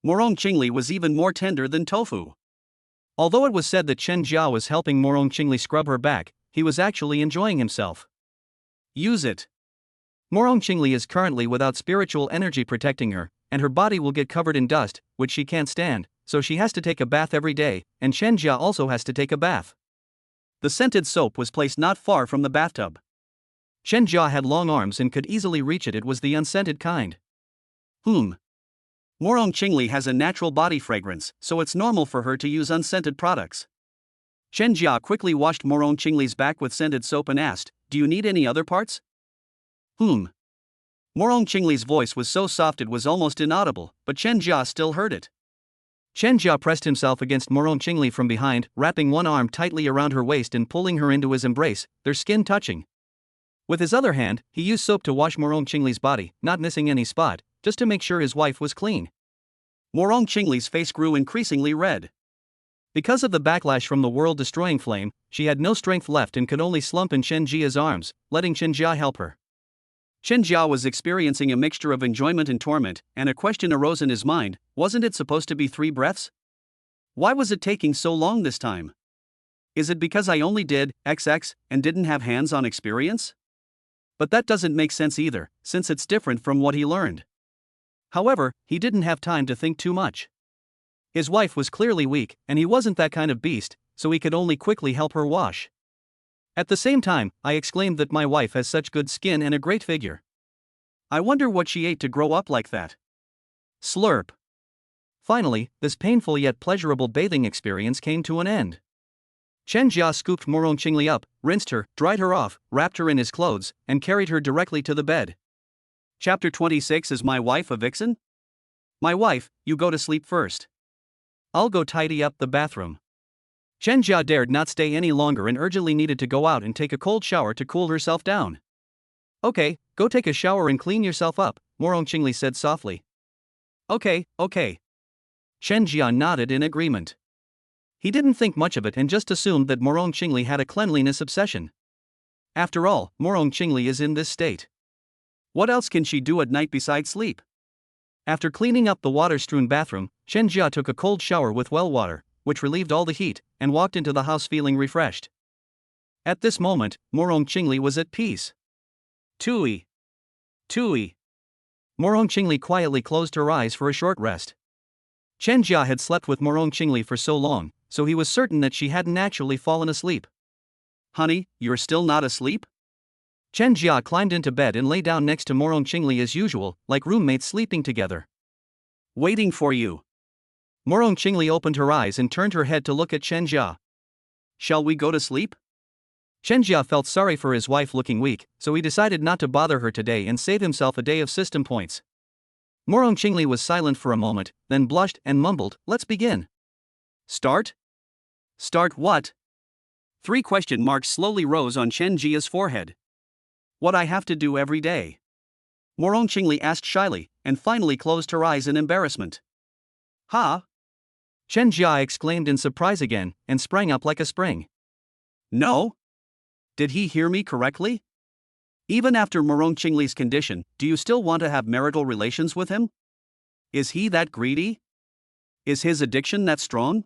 Morong Qingli was even more tender than tofu. Although it was said that Chen Jia was helping Morong Qingli scrub her back, he was actually enjoying himself. Use it. Morong Qingli is currently without spiritual energy protecting her, and her body will get covered in dust, which she can't stand, so she has to take a bath every day, and Chen Jia also has to take a bath. The scented soap was placed not far from the bathtub. Chen Jia had long arms and could easily reach it. It was the unscented kind. Morong Qingli has a natural body fragrance, so it's normal for her to use unscented products. Chen Jia quickly washed Morong Qingli's back with scented soap and asked, do you need any other parts? Morong Qingli's voice was so soft it was almost inaudible, but Chen Jia still heard it. Chen Jia pressed himself against Morong Qingli from behind, wrapping one arm tightly around her waist and pulling her into his embrace, their skin touching. With his other hand, he used soap to wash Morong Qingli's body, not missing any spot, just to make sure his wife was clean. Morong Qingli's face grew increasingly red. Because of the backlash from the world-destroying flame, she had no strength left and could only slump in Chen Jia's arms, letting Chen Jia help her. Chen Jia was experiencing a mixture of enjoyment and torment, and a question arose in his mind, wasn't it supposed to be 3 breaths? Why was it taking so long this time? Is it because I only did XX and didn't have hands-on experience? But that doesn't make sense either, since it's different from what he learned. However, he didn't have time to think too much. His wife was clearly weak, and he wasn't that kind of beast, so he could only quickly help her wash. At the same time, I exclaimed that my wife has such good skin and a great figure. I wonder what she ate to grow up like that. Slurp. Finally, this painful yet pleasurable bathing experience came to an end. Chen Jia scooped Morong Qingli up, rinsed her, dried her off, wrapped her in his clothes, and carried her directly to the bed. Chapter 26 Is my wife a vixen? My wife, you go to sleep first. I'll go tidy up the bathroom. Chen Jia dared not stay any longer and urgently needed to go out and take a cold shower to cool herself down. Okay, go take a shower and clean yourself up, Morong Qingli said softly. Okay. Chen Jia nodded in agreement. He didn't think much of it and just assumed that Morong Qingli had a cleanliness obsession. After all, Morong Qingli is in this state. What else can she do at night besides sleep? After cleaning up the water-strewn bathroom, Chen Jia took a cold shower with well water, which relieved all the heat, and walked into the house feeling refreshed. At this moment, Morong Qingli was at peace. Tui. Morong Qingli quietly closed her eyes for a short rest. Chen Jia had slept with Morong Qingli for so long, so he was certain that she hadn't actually fallen asleep. Honey, you're still not asleep? Chen Jia climbed into bed and lay down next to Morong Qingli as usual, like roommates sleeping together. Waiting for you. Morong Qingli opened her eyes and turned her head to look at Chen Jia. Shall we go to sleep? Chen Jia felt sorry for his wife looking weak, so he decided not to bother her today and save himself a day of system points. Morong Qingli was silent for a moment, then blushed and mumbled, let's begin. Start? Start what? 3 question marks slowly rose on Chen Jia's forehead. What I have to do every day? Morong Qingli asked shyly, and finally closed her eyes in embarrassment. Ha! Chen Jia exclaimed in surprise again, and sprang up like a spring. No? Did he hear me correctly? Even after Morong Qingli's condition, do you still want to have marital relations with him? Is he that greedy? Is his addiction that strong?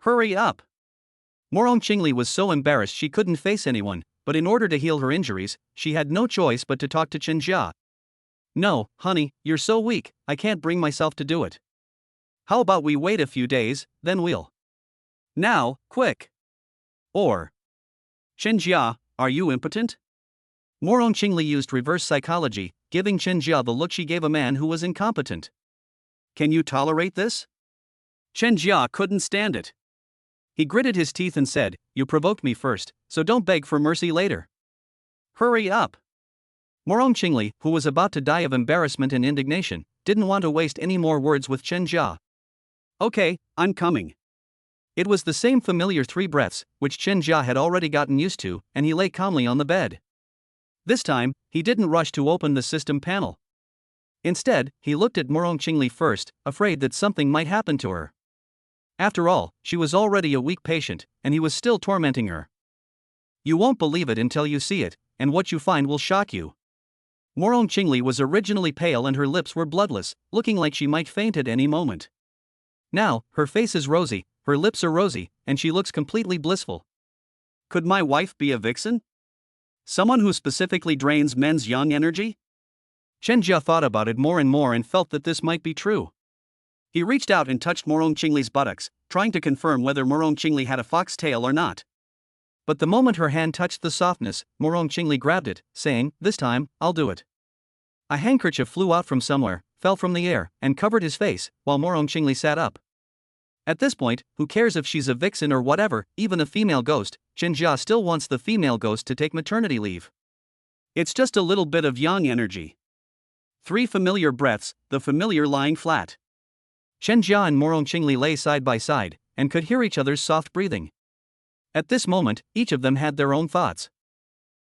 Hurry up! Morong Qingli was so embarrassed she couldn't face anyone, but in order to heal her injuries, she had no choice but to talk to Chen Jia. No, honey, you're so weak, I can't bring myself to do it. How about we wait a few days, then we'll. Now, quick! Or. Chen Jia, Are you impotent? Morong Qingli used reverse psychology, giving Chen Jia the look she gave a man who was incompetent. Can you tolerate this? Chen Jia couldn't stand it. He gritted his teeth and said, "You provoked me first, so don't beg for mercy later. Hurry up." Morong Qingli, who was about to die of embarrassment and indignation, didn't want to waste any more words with Chen Jia. "Okay, I'm coming." It was the same familiar 3 breaths, which Chen Jia had already gotten used to, and he lay calmly on the bed. This time, he didn't rush to open the system panel. Instead, he looked at Morong Qingli first, afraid that something might happen to her. After all, she was already a weak patient, and he was still tormenting her. You won't believe it until you see it, and what you find will shock you. Morong Qingli was originally pale and her lips were bloodless, looking like she might faint at any moment. Now, her face is rosy, her lips are rosy, and she looks completely blissful. Could my wife be a vixen? Someone who specifically drains men's young energy? Chen Jia thought about it more and more and felt that this might be true. He reached out and touched Morong Qingli's buttocks, trying to confirm whether Morong Qingli had a fox tail or not. But the moment her hand touched the softness, Morong Qingli grabbed it, saying, "This time, I'll do it." A handkerchief flew out from somewhere, fell from the air, and covered his face, while Morong Qingli sat up. At this point, who cares if she's a vixen or whatever, even a female ghost, Chen Jia still wants the female ghost to take maternity leave. It's just a little bit of yang energy. 3 familiar breaths, the familiar lying flat. Chen Jia and Morong Qingli lay side by side, and could hear each other's soft breathing. At this moment, each of them had their own thoughts.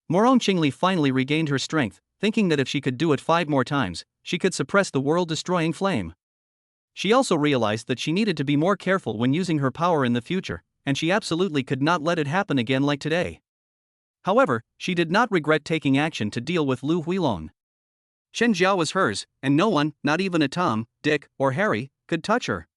Morong Qingli finally regained her strength, thinking that if she could do it 5 more times, she could suppress the world-destroying flame. She also realized that she needed to be more careful when using her power in the future, and she absolutely could not let it happen again like today. However, she did not regret taking action to deal with Lu Huilong. Chen Jia was hers, and no one, not even a Tom, Dick, or Harry, could touch her.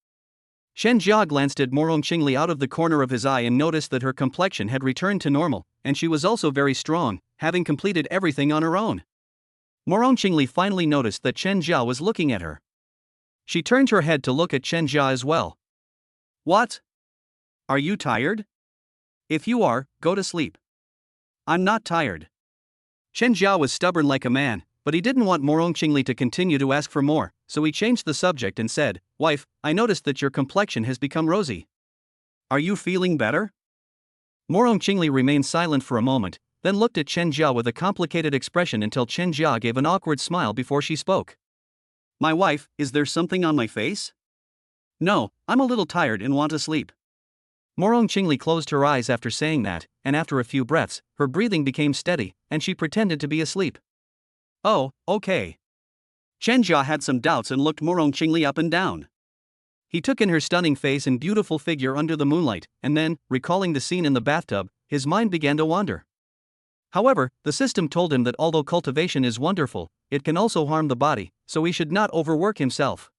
Chen Jia glanced at Morong Qingli out of the corner of his eye and noticed that her complexion had returned to normal, and she was also very strong, having completed everything on her own. Morong Qingli finally noticed that Chen Jia was looking at her. She turned her head to look at Chen Jia as well. "What? Are you tired? If you are, go to sleep." "I'm not tired." Chen Jia was stubborn like a man, but he didn't want Morong Qingli to continue to ask for more, so he changed the subject and said, "Wife, I noticed that your complexion has become rosy. Are you feeling better?" Morong Qingli remained silent for a moment, then looked at Chen Jia with a complicated expression until Chen Jia gave an awkward smile before she spoke. "My wife, is there something on my face?" "No, I'm a little tired and want to sleep." Morong Qingli closed her eyes after saying that, and after a few breaths, her breathing became steady, and she pretended to be asleep. "Oh, okay." Chen Jia had some doubts and looked Morong Qingli up and down. He took in her stunning face and beautiful figure under the moonlight, and then, recalling the scene in the bathtub, his mind began to wander. However, the system told him that although cultivation is wonderful, it can also harm the body, so he should not overwork himself.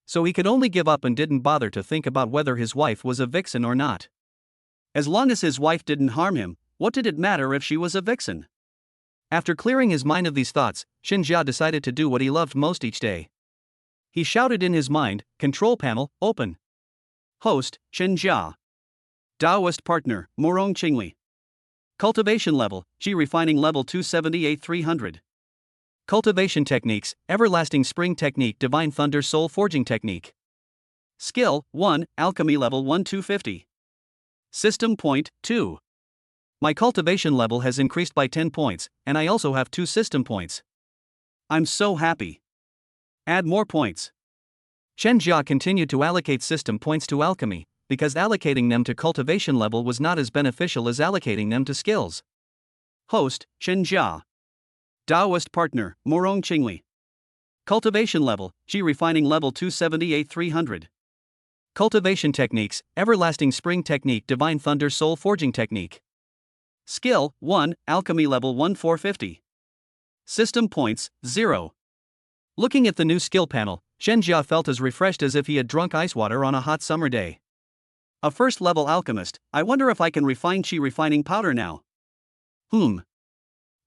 So he could only give up and didn't bother to think about whether his wife was a vixen or not. As long as his wife didn't harm him, what did it matter if she was a vixen? After clearing his mind of these thoughts, Chen Jia decided to do what he loved most each day. He shouted in his mind, "Control panel, open." Host, Chen Jia. Taoist partner, Morong Qingli. Cultivation level, Qi refining level 278-300. Cultivation techniques, Everlasting Spring Technique, Divine Thunder Soul Forging Technique. Skill, 1, Alchemy level 1-250. System point, 2. My cultivation level has increased by 10 points, and I also have 2 system points. I'm so happy. Add more points. Chen Jia continued to allocate system points to alchemy, because allocating them to cultivation level was not as beneficial as allocating them to skills. Host, Chen Jia. Taoist partner, Morong Qingli. Cultivation level, Qi refining level 278-300. Cultivation techniques, Everlasting Spring Technique, Divine Thunder Soul Forging Technique. Skill, 1, Alchemy level 1-450. System points, 0. Looking at the new skill panel, Chen Jia felt as refreshed as if he had drunk ice water on a hot summer day. A first-level alchemist, I wonder if I can refine Qi refining powder now.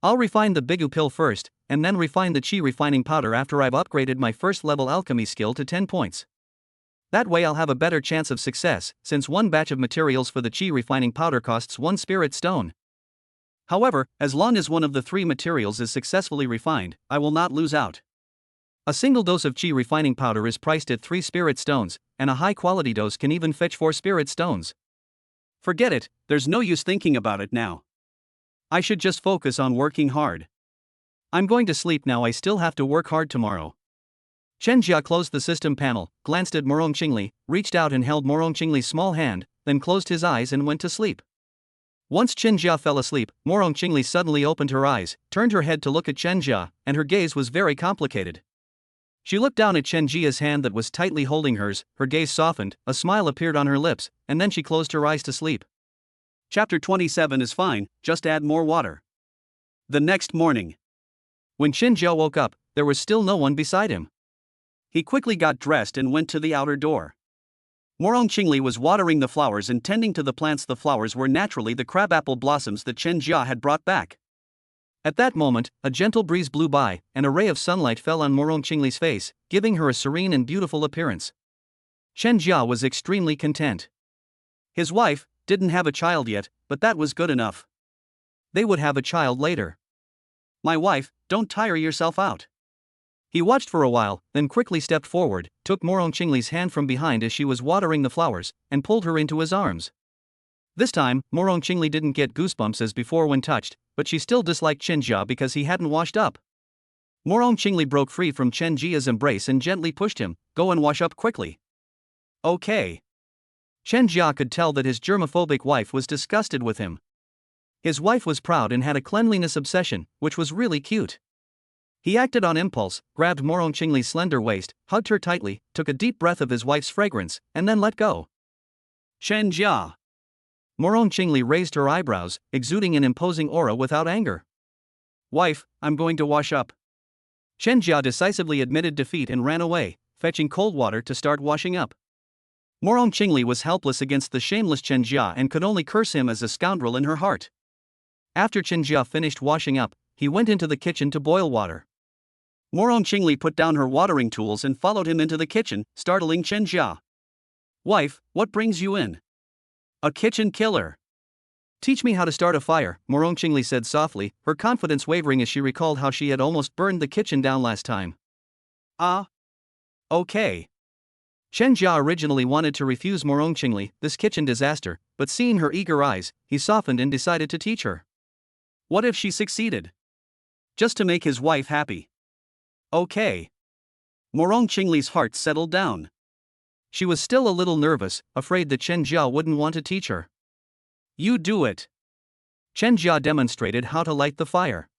I'll refine the Bigu pill first, and then refine the Qi refining powder after I've upgraded my first-level alchemy skill to 10 points. That way I'll have a better chance of success, since one batch of materials for the Qi refining powder costs 1 spirit stone. However, as long as one of the three materials is successfully refined, I will not lose out. A single dose of chi refining powder is priced at 3 spirit stones, and a high quality dose can even fetch 4 spirit stones. Forget it, there's no use thinking about it now. I should just focus on working hard. I'm going to sleep now, I still have to work hard tomorrow. Chen Jia closed the system panel, glanced at Morong Qingli, reached out and held Morong Qingli's small hand, then closed his eyes and went to sleep. Once Chen Jia fell asleep, Morong Qingli suddenly opened her eyes, turned her head to look at Chen Jia, and her gaze was very complicated. She looked down at Chen Jia's hand that was tightly holding hers, her gaze softened, a smile appeared on her lips, and then she closed her eyes to sleep. Chapter 27 is fine, just add more water. The next morning, when Chen Jia woke up, there was still no one beside him. He quickly got dressed and went to the outer door. Morong Qingli was watering the flowers and tending to the plants. The flowers were naturally the crabapple blossoms that Chen Jia had brought back. At that moment, a gentle breeze blew by, and a ray of sunlight fell on Morong Qingli's face, giving her a serene and beautiful appearance. Chen Jia was extremely content. His wife didn't have a child yet, but that was good enough. They would have a child later. My wife, don't tire yourself out. He watched for a while, then quickly stepped forward, took Morong Qingli's hand from behind as she was watering the flowers, and pulled her into his arms. This time, Morong Qingli didn't get goosebumps as before when touched, but she still disliked Chen Jia because he hadn't washed up. Morong Qingli broke free from Chen Jia's embrace and gently pushed him, "Go and wash up quickly." Okay. Chen Jia could tell that his germophobic wife was disgusted with him. His wife was proud and had a cleanliness obsession, which was really cute. He acted on impulse, grabbed Morong Qingli's slender waist, hugged her tightly, took a deep breath of his wife's fragrance, and then let go. Chen Jia. Morong Qingli raised her eyebrows, exuding an imposing aura without anger. Wife, I'm going to wash up. Chen Jia decisively admitted defeat and ran away, fetching cold water to start washing up. Morong Qingli was helpless against the shameless Chen Jia and could only curse him as a scoundrel in her heart. After Chen Jia finished washing up, he went into the kitchen to boil water. Morong Qingli put down her watering tools and followed him into the kitchen, startling Chen Jia. Wife, what brings you in? A kitchen killer. Teach me how to start a fire, Morong Qingli said softly, her confidence wavering as she recalled how she had almost burned the kitchen down last time. Okay. Chen Jia originally wanted to refuse Morong Qingli this kitchen disaster, but seeing her eager eyes, he softened and decided to teach her. What if she succeeded? Just to make his wife happy. Okay. Morong Qingli's heart settled down. She was still a little nervous, afraid that Chen Jia wouldn't want to teach her. You do it. Chen Jia demonstrated how to light the fire.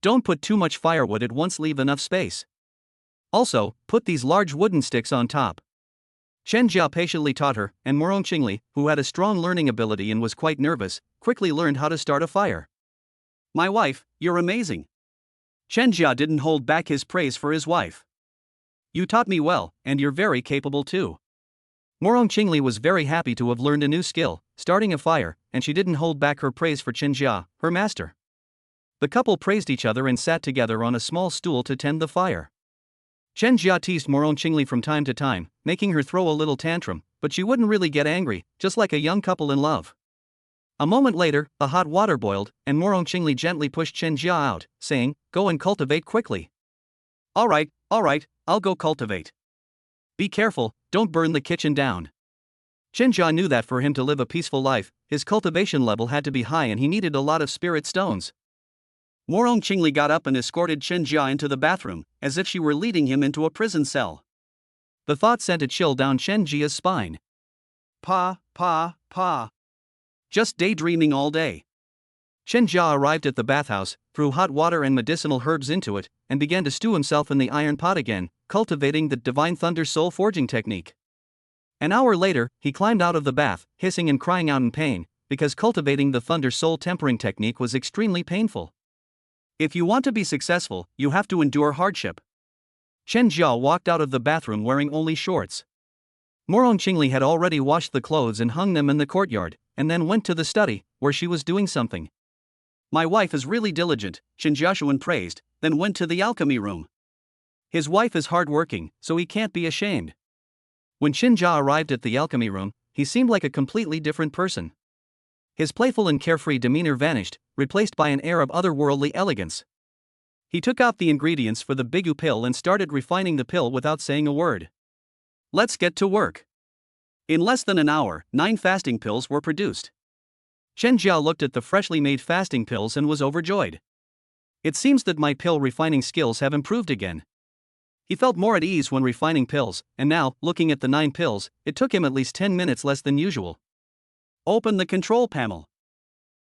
Don't put too much firewood at once, leave enough space. Also, put these large wooden sticks on top. Chen Jia patiently taught her, and Morong Qingli, who had a strong learning ability and was quite nervous, quickly learned how to start a fire. My wife, you're amazing. Chen Jia didn't hold back his praise for his wife. You taught me well, and you're very capable too. Morong Qingli was very happy to have learned a new skill, starting a fire, and she didn't hold back her praise for Chen Jia, her master. The couple praised each other and sat together on a small stool to tend the fire. Chen Jia teased Morong Qingli from time to time, making her throw a little tantrum, but she wouldn't really get angry, just like a young couple in love. A moment later, the hot water boiled, and Morong Qingli gently pushed Chen Jia out, saying, "Go and cultivate quickly." All right, I'll go cultivate. Be careful, don't burn the kitchen down. Chen Jia knew that for him to live a peaceful life, his cultivation level had to be high and he needed a lot of spirit stones. Morong Qingli got up and escorted Chen Jia into the bathroom, as if she were leading him into a prison cell. The thought sent a chill down Chen Jia's spine. Pa. Just daydreaming all day. Chen Jia arrived at the bathhouse, threw hot water and medicinal herbs into it, and began to stew himself in the iron pot again, cultivating the Divine Thunder Soul forging technique. An hour later, he climbed out of the bath, hissing and crying out in pain, because cultivating the Thunder Soul tempering technique was extremely painful. If you want to be successful, you have to endure hardship. Chen Jia walked out of the bathroom wearing only shorts. Morong Qingli had already washed the clothes and hung them in the courtyard, and then went to the study, where she was doing something. My wife is really diligent, Chen Jiashuan praised, then went to the alchemy room. His wife is hard-working, so he can't be ashamed. When Chen Jia arrived at the alchemy room, he seemed like a completely different person. His playful and carefree demeanor vanished, replaced by an air of otherworldly elegance. He took out the ingredients for the Bigu pill and started refining the pill without saying a word. Let's get to work. In less than an hour, 9 fasting pills were produced. Chen Jia looked at the freshly made fasting pills and was overjoyed. It seems that my pill refining skills have improved again. He felt more at ease when refining pills, and now, looking at the 9 pills, it took him at least 10 minutes less than usual. Open the control panel.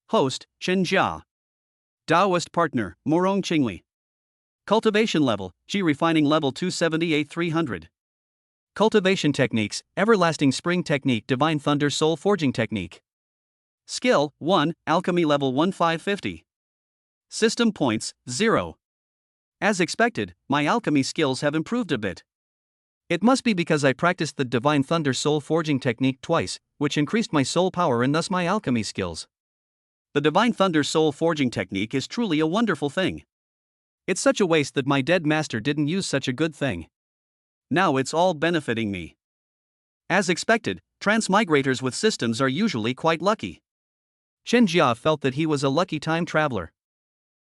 Host, Chen Jia. Taoist partner, Morong Qingli. Cultivation level, G refining level 278 300. Cultivation techniques, Everlasting Spring Technique, Divine Thunder Soul Forging Technique. Skill, 1, Alchemy level 1550. System points, 0. As expected, my alchemy skills have improved a bit. It must be because I practiced the Divine Thunder Soul Forging Technique twice, which increased my soul power and thus my alchemy skills. The Divine Thunder Soul Forging Technique is truly a wonderful thing. It's such a waste that my dead master didn't use such a good thing. Now it's all benefiting me. As expected, transmigrators with systems are usually quite lucky. Chen Jia felt that he was a lucky time traveler.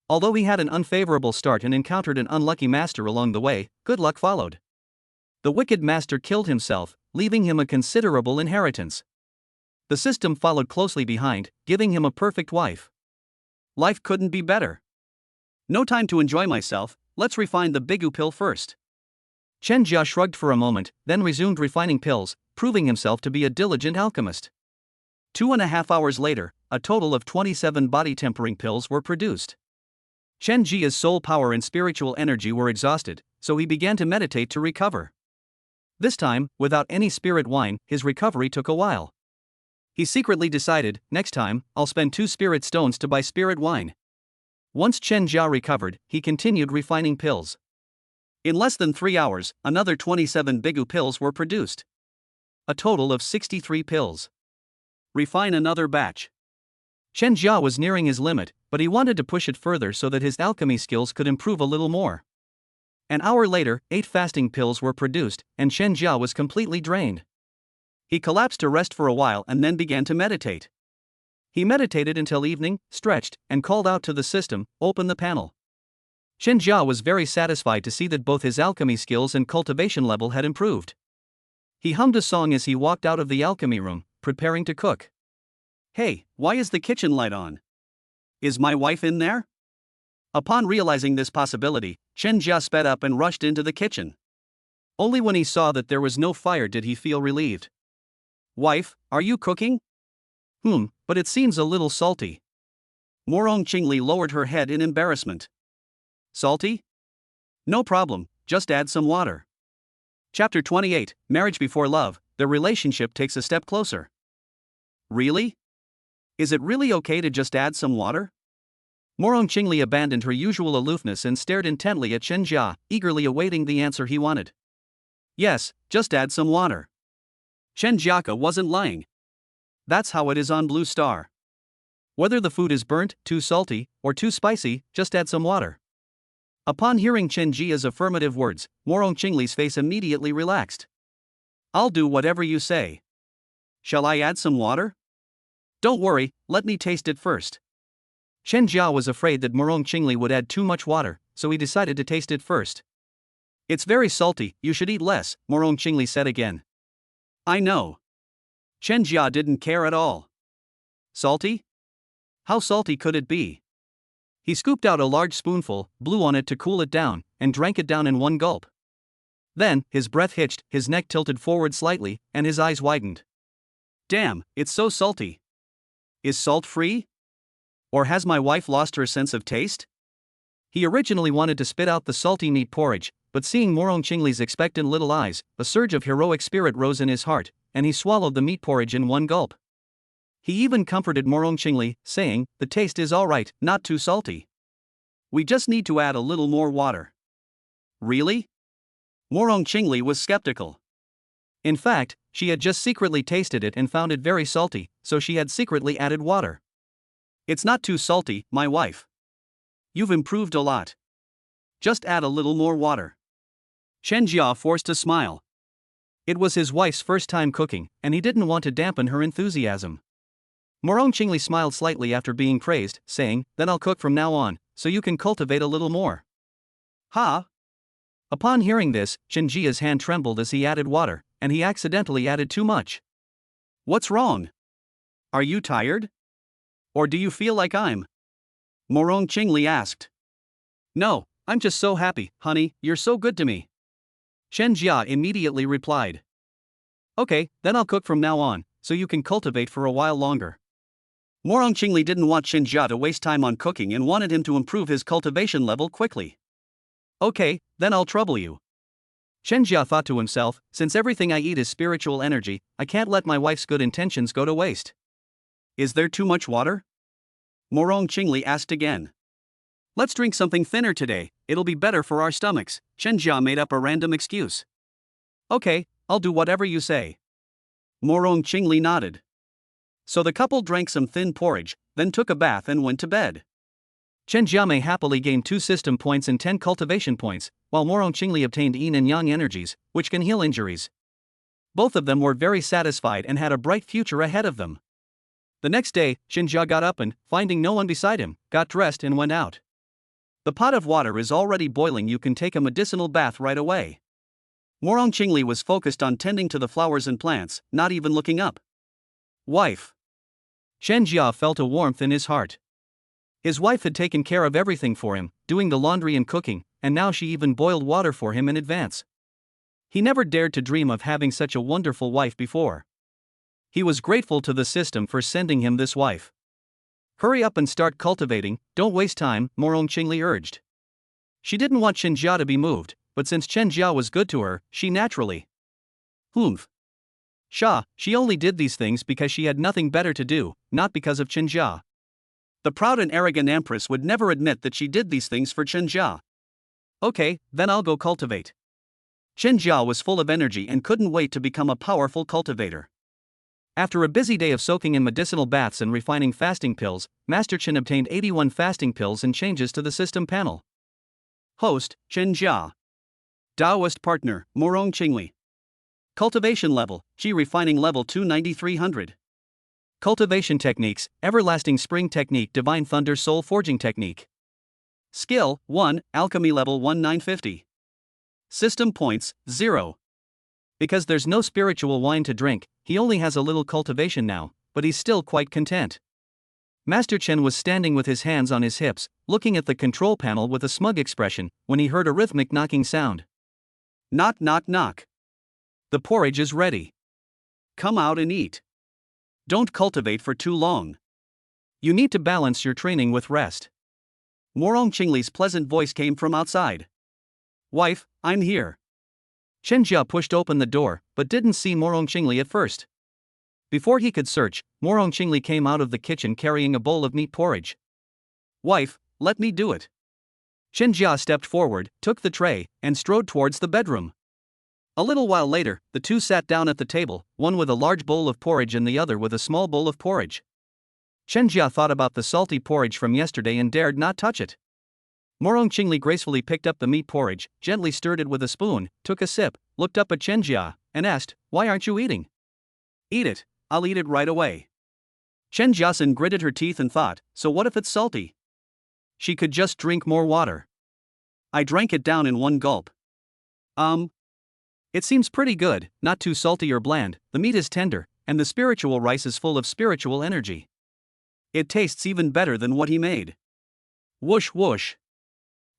Although he had an unfavorable start and encountered an unlucky master along the way, good luck followed. The wicked master killed himself, leaving him a considerable inheritance. The system followed closely behind, giving him a perfect wife. Life couldn't be better. No time to enjoy myself, let's refine the Bigu pill first. Chen Jia shrugged for a moment, then resumed refining pills, proving himself to be a diligent alchemist. 2.5 hours later, a total of 27 body tempering pills were produced. Chen Jia's soul power and spiritual energy were exhausted, so he began to meditate to recover. This time, without any spirit wine, his recovery took a while. He secretly decided, next time, I'll spend 2 spirit stones to buy spirit wine. Once Chen Jia recovered, he continued refining pills. In less than 3 hours, another 27 Bigu pills were produced. A total of 63 pills. Refine another batch. Chen Jia was nearing his limit, but he wanted to push it further so that his alchemy skills could improve a little more. An hour later, 8 fasting pills were produced, and Chen Jia was completely drained. He collapsed to rest for a while and then began to meditate. He meditated until evening, stretched, and called out to the system, "Open the panel." Chen Jia was very satisfied to see that both his alchemy skills and cultivation level had improved. He hummed a song as he walked out of the alchemy room, preparing to cook. Hey, why is the kitchen light on? Is my wife in there? Upon realizing this possibility, Chen Jia sped up and rushed into the kitchen. Only when he saw that there was no fire did he feel relieved. Wife, are you cooking? But it seems a little salty. Morong Qingli lowered her head in embarrassment. Salty? No problem, just add some water. Chapter 28, Marriage Before Love, the relationship takes a step closer. Really? Is it really okay to just add some water? Morong Qingli abandoned her usual aloofness and stared intently at Chen Jia, eagerly awaiting the answer he wanted. Yes, just add some water. Chen Jiaka wasn't lying. That's how it is on Blue Star. Whether the food is burnt, too salty, or too spicy, just add some water. Upon hearing Chen Jia's affirmative words, Morong Qingli's face immediately relaxed. I'll do whatever you say. Shall I add some water? Don't worry, let me taste it first. Chen Jia was afraid that Morong Qingli would add too much water, so he decided to taste it first. It's very salty, you should eat less, Morong Qingli said again. I know. Chen Jia didn't care at all. Salty? How salty could it be? He scooped out a large spoonful, blew on it to cool it down, and drank it down in one gulp. Then, his breath hitched, his neck tilted forward slightly, and his eyes widened. Damn, it's so salty. Is salt free? Or has my wife lost her sense of taste? He originally wanted to spit out the salty meat porridge, but seeing Morong Qingli's expectant little eyes, a surge of heroic spirit rose in his heart, and he swallowed the meat porridge in one gulp. He even comforted Morong Qingli, saying, the taste is alright, not too salty. We just need to add a little more water. Really? Morong Qingli was skeptical. In fact, she had just secretly tasted it and found it very salty, so she had secretly added water. It's not too salty, my wife. You've improved a lot. Just add a little more water. Chen Jia forced a smile. It was his wife's first time cooking, and he didn't want to dampen her enthusiasm. Morong Qingli smiled slightly after being praised, saying, "Then I'll cook from now on, so you can cultivate a little more." Ha! Upon hearing this, Chen Jia's hand trembled as he added water, and he accidentally added too much. "What's wrong? Are you tired? Or do you feel like I'm?" Morong Qingli asked. "No, I'm just so happy, honey, you're so good to me." Chen Jia immediately replied. "Okay, then I'll cook from now on, so you can cultivate for a while longer." Morong Qingli didn't want Chen Jia to waste time on cooking and wanted him to improve his cultivation level quickly. "Okay, then I'll trouble you." Chen Jia thought to himself, since everything I eat is spiritual energy, I can't let my wife's good intentions go to waste. "Is there too much water?" Morong Qingli asked again. "Let's drink something thinner today, it'll be better for our stomachs," Chen Jia made up a random excuse. "Okay, I'll do whatever you say." Morong Qingli nodded. So the couple drank some thin porridge, then took a bath and went to bed. Chen Jiamei happily gained 2 system points and 10 cultivation points, while Morong Qingli obtained yin and yang energies, which can heal injuries. Both of them were very satisfied and had a bright future ahead of them. The next day, Chen Jia got up and, finding no one beside him, got dressed and went out. "The pot of water is already boiling, you can take a medicinal bath right away." Morong Qingli was focused on tending to the flowers and plants, not even looking up. "Wife." Chen Jia felt a warmth in his heart. His wife had taken care of everything for him, doing the laundry and cooking, and now she even boiled water for him in advance. He never dared to dream of having such a wonderful wife before. He was grateful to the system for sending him this wife. "Hurry up and start cultivating, don't waste time," Morong Qingli urged. She didn't want Chen Jia to be moved, but since Chen Jia was good to her, she naturally. She only did these things because she had nothing better to do, not because of Chen Jia. The proud and arrogant Empress would never admit that she did these things for Chen Jia. "Okay, then I'll go cultivate." Chen Jia was full of energy and couldn't wait to become a powerful cultivator. After a busy day of soaking in medicinal baths and refining fasting pills, Master Chen obtained 81 fasting pills and changes to the system panel. Host, Chen Jia. Taoist partner, Morong Qingli. Cultivation level, Qi refining level 29300. Cultivation techniques, Everlasting Spring Technique, Divine Thunder Soul Forging Technique. Skill, 1, Alchemy level 1950. System points, 0. Because there's no spiritual wine to drink, he only has a little cultivation now, but he's still quite content. Master Chen was standing with his hands on his hips, looking at the control panel with a smug expression, when he heard a rhythmic knocking sound. "Knock, knock, knock. The porridge is ready. Come out and eat. Don't cultivate for too long. You need to balance your training with rest." Morong Qingli's pleasant voice came from outside. "Wife, I'm here." Chen Jia pushed open the door, but didn't see Morong Qingli at first. Before he could search, Morong Qingli came out of the kitchen carrying a bowl of meat porridge. "Wife, let me do it." Chen Jia stepped forward, took the tray, and strode towards the bedroom. A little while later, the two sat down at the table, one with a large bowl of porridge and the other with a small bowl of porridge. Chen Jia thought about the salty porridge from yesterday and dared not touch it. Morong Qingli gracefully picked up the meat porridge, gently stirred it with a spoon, took a sip, looked up at Chen Jia, and asked, "Why aren't you eating?" "Eat it, I'll eat it right away." Chen Jiasen gritted her teeth and thought, so what if it's salty? She could just drink more water. I drank it down in one gulp. It seems pretty good, not too salty or bland, the meat is tender, and the spiritual rice is full of spiritual energy. It tastes even better than what he made. Whoosh whoosh.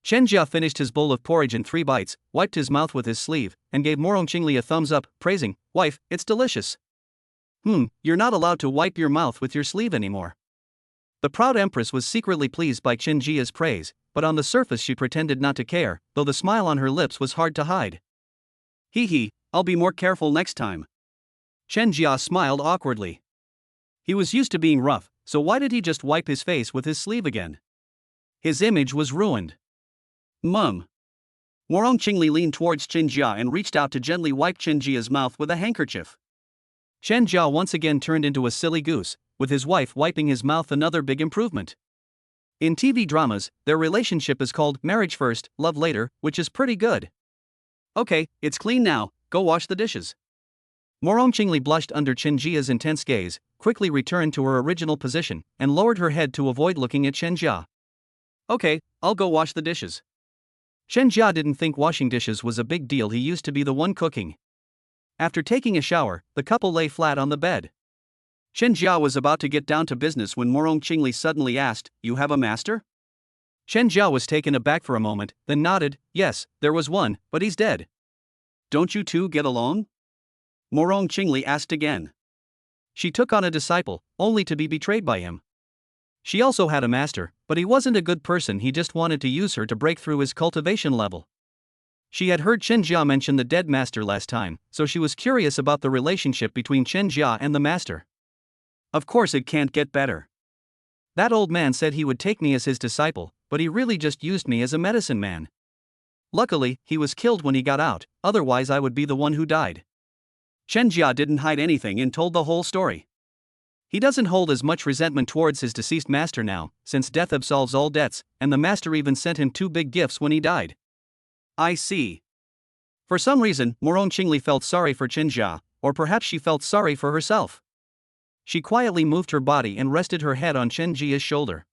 Chen Jia finished his bowl of porridge in 3 bites, wiped his mouth with his sleeve, and gave Morong Qingli a thumbs up, praising, "Wife, it's delicious." You're not allowed to wipe your mouth with your sleeve anymore. The proud Empress was secretly pleased by Chen Jia's praise, but on the surface she pretended not to care, though the smile on her lips was hard to hide. Hee, I'll be more careful next time." Chen Jia smiled awkwardly. He was used to being rough, so why did he just wipe his face with his sleeve again? His image was ruined. Morong Qingli leaned towards Chen Jia and reached out to gently wipe Chen Jia's mouth with a handkerchief. Chen Jia once again turned into a silly goose, with his wife wiping his mouth, another big improvement. In TV dramas, their relationship is called marriage first, love later, which is pretty good. "Okay, it's clean now, go wash the dishes." Morong Qingli blushed under Chen Jia's intense gaze, quickly returned to her original position, and lowered her head to avoid looking at Chen Jia. Okay, I'll go wash the dishes. Chen Jia didn't think washing dishes was a big deal, he used to be the one cooking. After taking a shower, the couple lay flat on the bed. Chen Jia was about to get down to business when Morong Qingli suddenly asked, "You have a master?" Chen Jia was taken aback for a moment, then nodded, "Yes, there was one, but he's dead." "Don't you two get along?" Morong Qingli asked again. She took on a disciple, only to be betrayed by him. She also had a master, but he wasn't a good person, he just wanted to use her to break through his cultivation level. She had heard Chen Jia mention the dead master last time, so she was curious about the relationship between Chen Jia and the master. Of course it can't get better. That old man said he would take me as his disciple, but he really just used me as a medicine man. Luckily, he was killed when he got out, otherwise I would be the one who died. Chen Jia didn't hide anything and told the whole story. He doesn't hold as much resentment towards his deceased master now, since death absolves all debts, and the master even sent him 2 big gifts when he died. I see. For some reason, Morong Qingli felt sorry for Chen Jia, or perhaps she felt sorry for herself. She quietly moved her body and rested her head on Chen Jia's shoulder.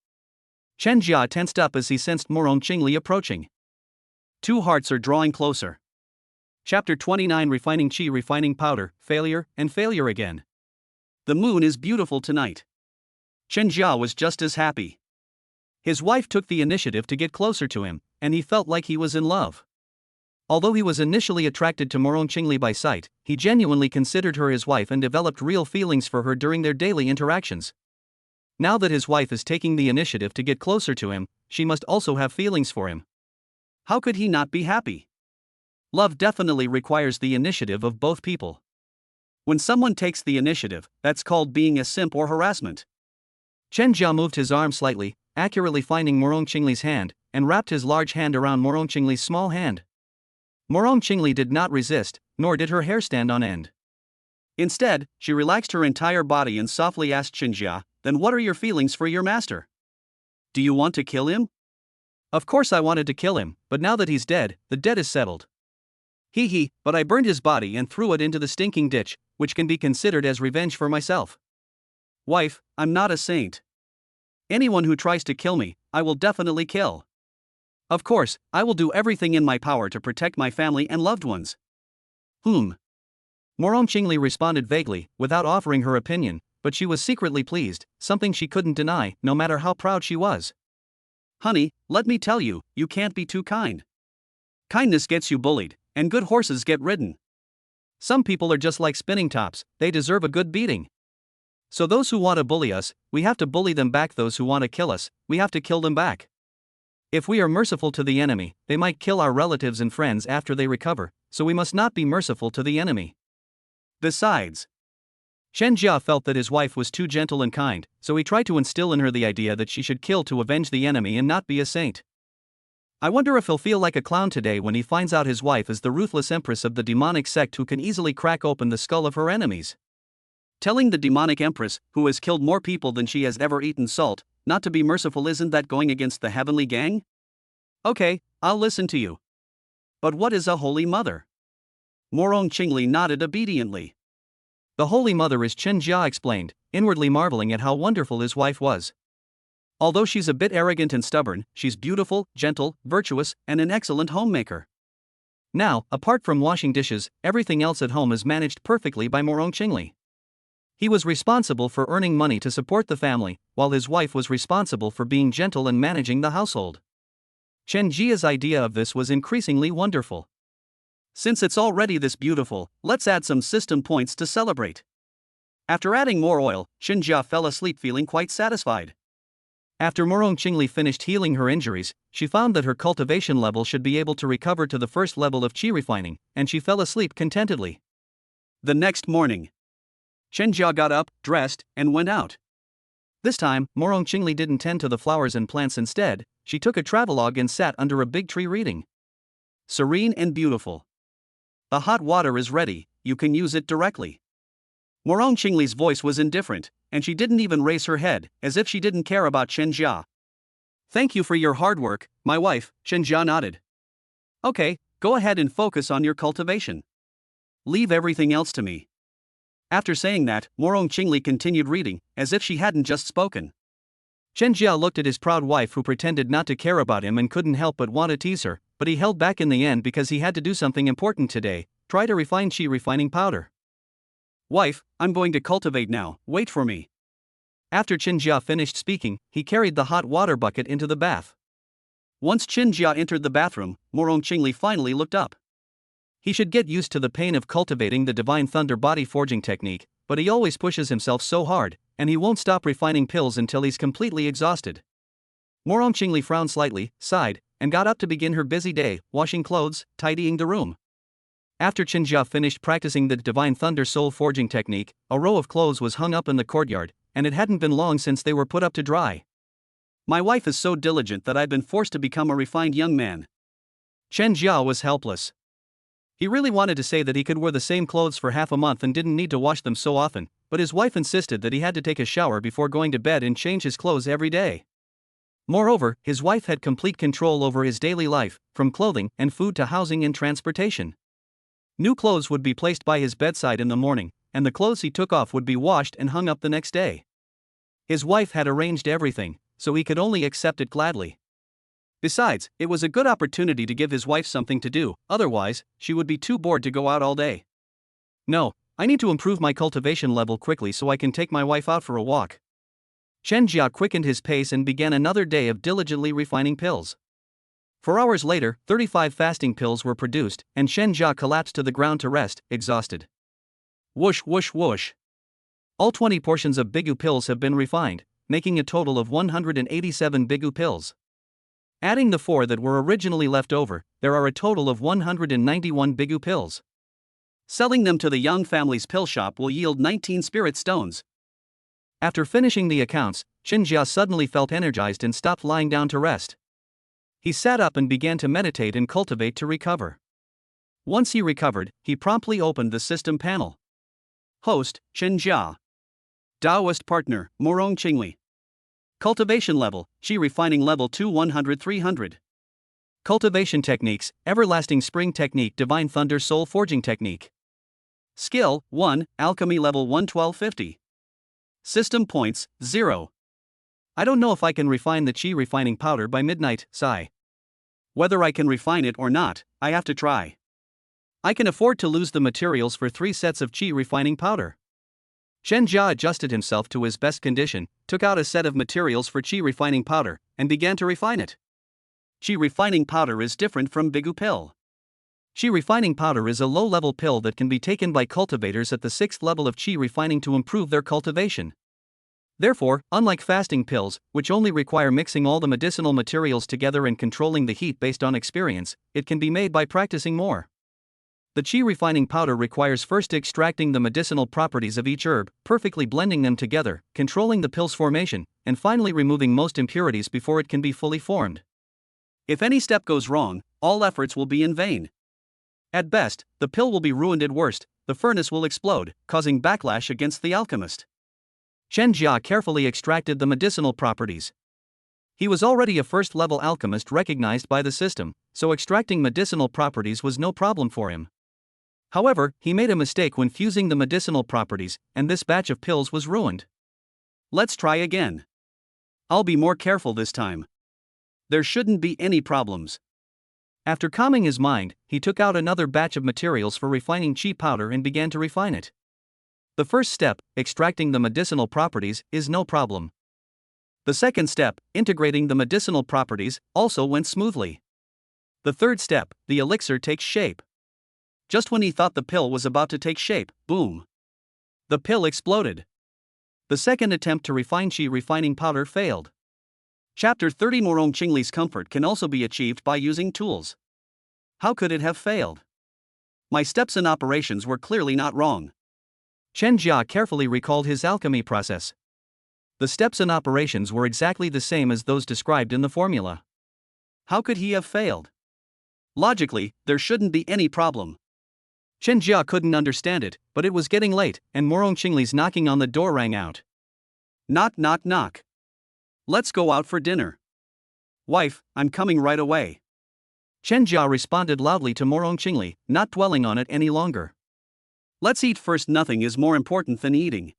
Chen Jia tensed up as he sensed Morong Qingli approaching. 2 hearts are drawing closer. Chapter 29, Refining Qi, Refining Powder, Failure, and Failure Again. The moon is beautiful tonight. Chen Jia was just as happy. His wife took the initiative to get closer to him, and he felt like he was in love. Although he was initially attracted to Morong Qingli by sight, he genuinely considered her his wife and developed real feelings for her during their daily interactions. Now that his wife is taking the initiative to get closer to him, she must also have feelings for him. How could he not be happy? Love definitely requires the initiative of both people. When someone takes the initiative, that's called being a simp or harassment. Chen Jia moved his arm slightly, accurately finding Morong Qingli's hand, and wrapped his large hand around Morong Qingli's small hand. Morong Qingli did not resist, nor did her hair stand on end. Instead, she relaxed her entire body and softly asked Chen Jia, "Then what are your feelings for your master? Do you want to kill him?" "Of course I wanted to kill him, but now that he's dead, the debt is settled." He, but I burned his body and threw it into the stinking ditch, which can be considered as revenge for myself. Wife, I'm not a saint. Anyone who tries to kill me, I will definitely kill. Of course, I will do everything in my power to protect my family and loved ones. Morong Qingli responded vaguely, without offering her opinion, but she was secretly pleased, something she couldn't deny, no matter how proud she was. Honey, let me tell you, you can't be too kind. Kindness gets you bullied, and good horses get ridden. Some people are just like spinning tops, they deserve a good beating. So those who want to bully us, we have to bully them back. Those who want to kill us, we have to kill them back. If we are merciful to the enemy, they might kill our relatives and friends after they recover, so we must not be merciful to the enemy. Besides, Chen Jia felt that his wife was too gentle and kind, so he tried to instill in her the idea that she should kill to avenge the enemy and not be a saint. I wonder if he'll feel like a clown today when he finds out his wife is the ruthless Empress of the demonic sect who can easily crack open the skull of her enemies. Telling the demonic Empress, who has killed more people than she has ever eaten salt, not to be merciful, isn't that going against the heavenly gang? Okay, I'll listen to you. But what is a Holy Mother? Morong Qingli nodded obediently. The Holy Mother is Chen Jia explained, inwardly marveling at how wonderful his wife was. Although she's a bit arrogant and stubborn, she's beautiful, gentle, virtuous, and an excellent homemaker. Now, apart from washing dishes, everything else at home is managed perfectly by Morong Qingli. He was responsible for earning money to support the family, while his wife was responsible for being gentle and managing the household. Chen Jia's idea of this was increasingly wonderful. Since it's already this beautiful, let's add some system points to celebrate. After adding more oil, Chen Jia fell asleep feeling quite satisfied. After Morong Qingli finished healing her injuries, she found that her cultivation level should be able to recover to the first level of qi refining, and she fell asleep contentedly. The next morning, Chen Jia got up, dressed, and went out. This time, Morong Qingli didn't tend to the flowers and plants. Instead, she took a travelogue and sat under a big tree reading. Serene and beautiful. The hot water is ready, you can use it directly. Morong Qingli's voice was indifferent, and she didn't even raise her head, as if she didn't care about Chen Jia. Thank you for your hard work, my wife, Chen Jia nodded. Okay, go ahead and focus on your cultivation. Leave everything else to me. After saying that, Morong Qingli continued reading, as if she hadn't just spoken. Chen Jia looked at his proud wife who pretended not to care about him and couldn't help but want to tease her, but he held back in the end because he had to do something important today: try to refine qi refining powder. Wife, I'm going to cultivate now, wait for me. After Chen Jia finished speaking, he carried the hot water bucket into the bath. Once Chen Jia entered the bathroom, Morong Qingli finally looked up. He should get used to the pain of cultivating the Divine Thunder body forging technique, but he always pushes himself so hard, and he won't stop refining pills until he's completely exhausted. Morong Qingli frowned slightly, sighed, and got up to begin her busy day, washing clothes, tidying the room. After Chen Jia finished practicing the Divine Thunder soul forging technique, a row of clothes was hung up in the courtyard, and it hadn't been long since they were put up to dry. My wife is so diligent that I've been forced to become a refined young man. Chen Jia was helpless. He really wanted to say that he could wear the same clothes for half a month and didn't need to wash them so often, but his wife insisted that he had to take a shower before going to bed and change his clothes every day. Moreover, his wife had complete control over his daily life, from clothing and food to housing and transportation. New clothes would be placed by his bedside in the morning, and the clothes he took off would be washed and hung up the next day. His wife had arranged everything, so he could only accept it gladly. Besides, it was a good opportunity to give his wife something to do, otherwise, she would be too bored to go out all day. No, I need to improve my cultivation level quickly so I can take my wife out for a walk. Chen Jia quickened his pace and began another day of diligently refining pills. 4 hours later, 35 fasting pills were produced, and Chen Jia collapsed to the ground to rest, exhausted. Whoosh whoosh whoosh. All 20 portions of Bigu pills have been refined, making a total of 187 Bigu pills. Adding the 4 that were originally left over, there are a total of 191 Bigu pills. Selling them to the Yang family's pill shop will yield 19 spirit stones. After finishing the accounts, Chen Jia suddenly felt energized and stopped lying down to rest. He sat up and began to meditate and cultivate to recover. Once he recovered, he promptly opened the system panel. Host, Chen Jia. Taoist partner, Morong Qingli. Cultivation level, qi refining level 2 100-300. Cultivation techniques, everlasting spring technique, divine thunder soul forging technique. Skill, 1, alchemy level 11250. System points, 0. I don't know if I can refine the qi refining powder by midnight, sigh. Whether I can refine it or not, I have to try. I can afford to lose the materials for 3 sets of qi refining powder. Chen Jia adjusted himself to his best condition, took out a set of materials for qi refining powder, and began to refine it. Qi refining powder is different from Bigu pill. Qi refining powder is a low-level pill that can be taken by cultivators at the 6th level of qi refining to improve their cultivation. Therefore, unlike fasting pills, which only require mixing all the medicinal materials together and controlling the heat based on experience, it can be made by practicing more. The qi refining powder requires first extracting the medicinal properties of each herb, perfectly blending them together, controlling the pill's formation, and finally removing most impurities before it can be fully formed. If any step goes wrong, all efforts will be in vain. At best, the pill will be ruined. At worst, the furnace will explode, causing backlash against the alchemist. Chen Jia carefully extracted the medicinal properties. He was already a first-level alchemist recognized by the system, so extracting medicinal properties was no problem for him. However, he made a mistake when fusing the medicinal properties, and this batch of pills was ruined. Let's try again. I'll be more careful this time. There shouldn't be any problems. After calming his mind, he took out another batch of materials for refining qi powder and began to refine it. The first step, extracting the medicinal properties, is no problem. The second step, integrating the medicinal properties, also went smoothly. The third step, the elixir takes shape. Just when he thought the pill was about to take shape, boom! The pill exploded. The second attempt to refine qi refining powder failed. Chapter 30 Morong Qingli's comfort can also be achieved by using tools. How could it have failed? My steps and operations were clearly not wrong. Chen Jia carefully recalled his alchemy process. The steps and operations were exactly the same as those described in the formula. How could he have failed? Logically, there shouldn't be any problem. Chen Jia couldn't understand it, but it was getting late, and Morong Qingli's knocking on the door rang out. Knock knock knock. Let's go out for dinner. Wife, I'm coming right away. Chen Jia responded loudly to Morong Qingli, not dwelling on it any longer. Let's eat first. Nothing is more important than eating.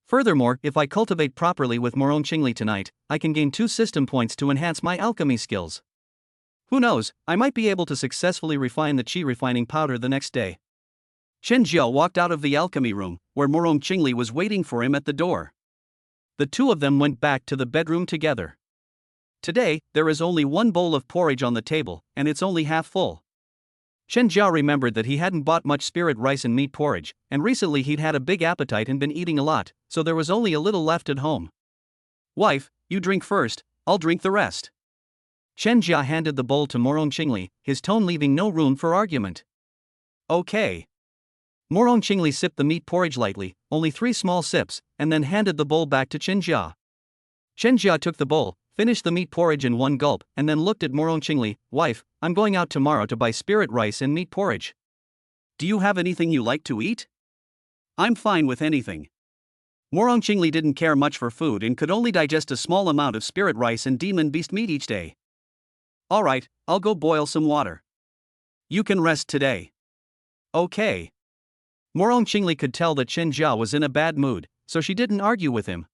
Furthermore, if I cultivate properly with Morong Qingli tonight, I can gain 2 system points to enhance my alchemy skills. Who knows, I might be able to successfully refine the qi refining powder the next day. Chen Jiao walked out of the alchemy room, where Morong Qingli was waiting for him at the door. The two of them went back to the bedroom together. Today, there is only one bowl of porridge on the table, and it's only half full. Chen Jiao remembered that he hadn't bought much spirit rice and meat porridge, and recently he'd had a big appetite and been eating a lot, so there was only a little left at home. Wife, you drink first, I'll drink the rest. Chen Jia handed the bowl to Morong Qingli, his tone leaving no room for argument. Okay. Morong Qingli sipped the meat porridge lightly, only 3 small sips, and then handed the bowl back to Chen Jia. Chen Jia took the bowl, finished the meat porridge in one gulp, and then looked at Morong Qingli. Wife, I'm going out tomorrow to buy spirit rice and meat porridge. Do you have anything you like to eat? I'm fine with anything. Morong Qingli didn't care much for food and could only digest a small amount of spirit rice and demon beast meat each day. Alright, I'll go boil some water. You can rest today. Okay. Morong Qingli could tell that Chen Jia was in a bad mood, so she didn't argue with him.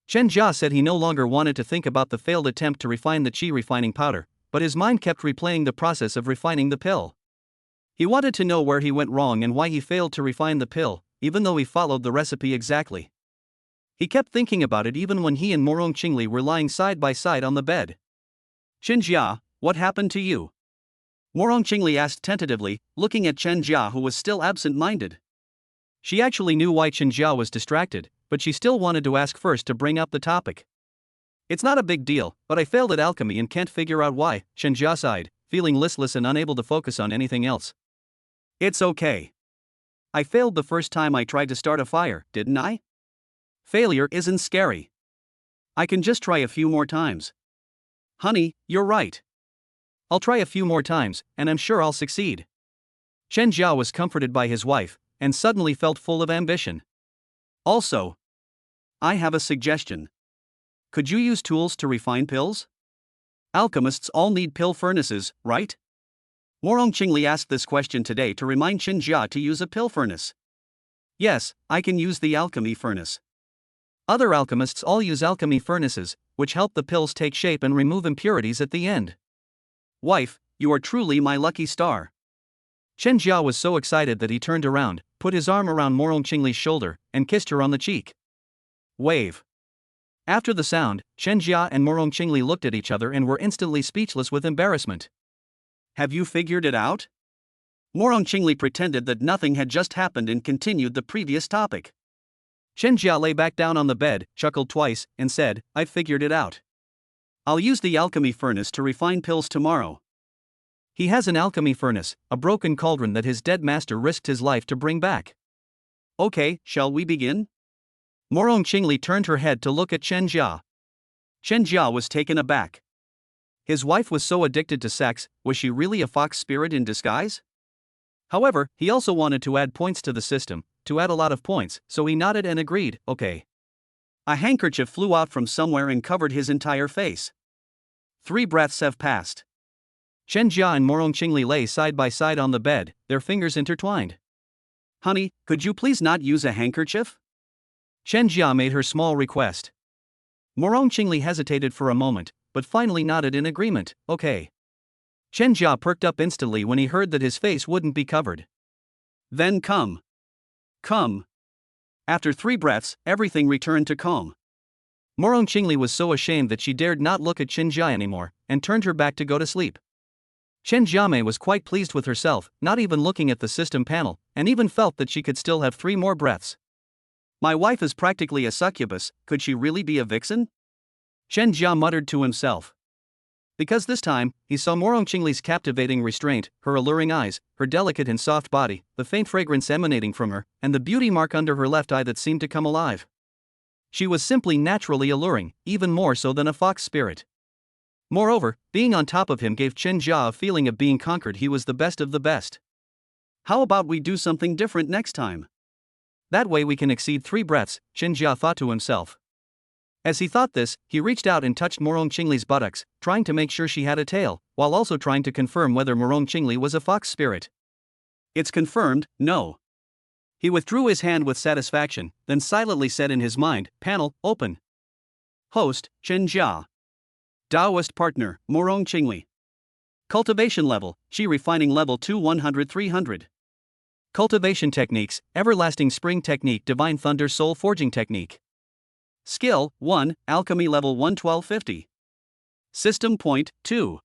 Chen Jia said he no longer wanted to think about the failed attempt to refine the qi refining powder, but his mind kept replaying the process of refining the pill. He wanted to know where he went wrong and why he failed to refine the pill, even though he followed the recipe exactly. He kept thinking about it even when he and Morong Qingli were lying side by side on the bed. Chen Jia, what happened to you? Morong Qingli asked tentatively, looking at Chen Jia, who was still absent-minded. She actually knew why Chen Jia was distracted, but she still wanted to ask first to bring up the topic. It's not a big deal, but I failed at alchemy and can't figure out why, Chen Jia sighed, feeling listless and unable to focus on anything else. It's okay. I failed the first time I tried to start a fire, didn't I? Failure isn't scary. I can just try a few more times. Honey, you're right. I'll try a few more times, and I'm sure I'll succeed. Chen Jia was comforted by his wife, and suddenly felt full of ambition. Also, I have a suggestion. Could you use tools to refine pills? Alchemists all need pill furnaces, right? Morong Qingli asked this question today to remind Chen Jia to use a pill furnace. Yes, I can use the alchemy furnace. Other alchemists all use alchemy furnaces, which help the pills take shape and remove impurities at the end. Wife, you are truly my lucky star. Chen Jia was so excited that he turned around, put his arm around Morong Qingli's shoulder, and kissed her on the cheek. Wave. After the sound, Chen Jia and Morong Qingli looked at each other and were instantly speechless with embarrassment. Have you figured it out? Morong Qingli pretended that nothing had just happened and continued the previous topic. Chen Jia lay back down on the bed, chuckled twice, and said, I've figured it out. I'll use the alchemy furnace to refine pills tomorrow. He has an alchemy furnace, a broken cauldron that his dead master risked his life to bring back. Okay, shall we begin? Morong Qingli turned her head to look at Chen Jia. Chen Jia was taken aback. His wife was so addicted to sex, was she really a fox spirit in disguise? However, he also wanted to add points to the system, to add a lot of points, so he nodded and agreed, okay. A handkerchief flew out from somewhere and covered his entire face. 3 breaths have passed. Chen Jia and Morong Qingli lay side by side on the bed, their fingers intertwined. Honey, could you please not use a handkerchief? Chen Jia made her small request. Morong Qingli hesitated for a moment, but finally nodded in agreement, okay. Chen Jia perked up instantly when he heard that his face wouldn't be covered. Then come. Come. After 3 breaths, everything returned to calm. Morong Qingli was so ashamed that she dared not look at Chen Jia anymore, and turned her back to go to sleep. Chen Jiamei was quite pleased with herself, not even looking at the system panel, and even felt that she could still have 3 more breaths. My wife is practically a succubus, could she really be a vixen? Chen Jia muttered to himself. Because this time, he saw Morong Qingli's captivating restraint, her alluring eyes, her delicate and soft body, the faint fragrance emanating from her, and the beauty mark under her left eye that seemed to come alive. She was simply naturally alluring, even more so than a fox spirit. Moreover, being on top of him gave Chen Jia a feeling of being conquered. He was the best of the best. How about we do something different next time? That way we can exceed 3 breaths, Chen Jia thought to himself. As he thought this, he reached out and touched Morong Qingli's buttocks, trying to make sure she had a tail, while also trying to confirm whether Morong Qingli was a fox spirit. It's confirmed, no. He withdrew his hand with satisfaction, then silently said in his mind, "Panel, open." Host, Chen Jia. Taoist partner, Morong Qingli. Cultivation level, Qi refining level 2 100-300. Cultivation techniques, Everlasting Spring technique, Divine Thunder Soul Forging technique. Skill, 1, Alchemy level 11250. System point, 2.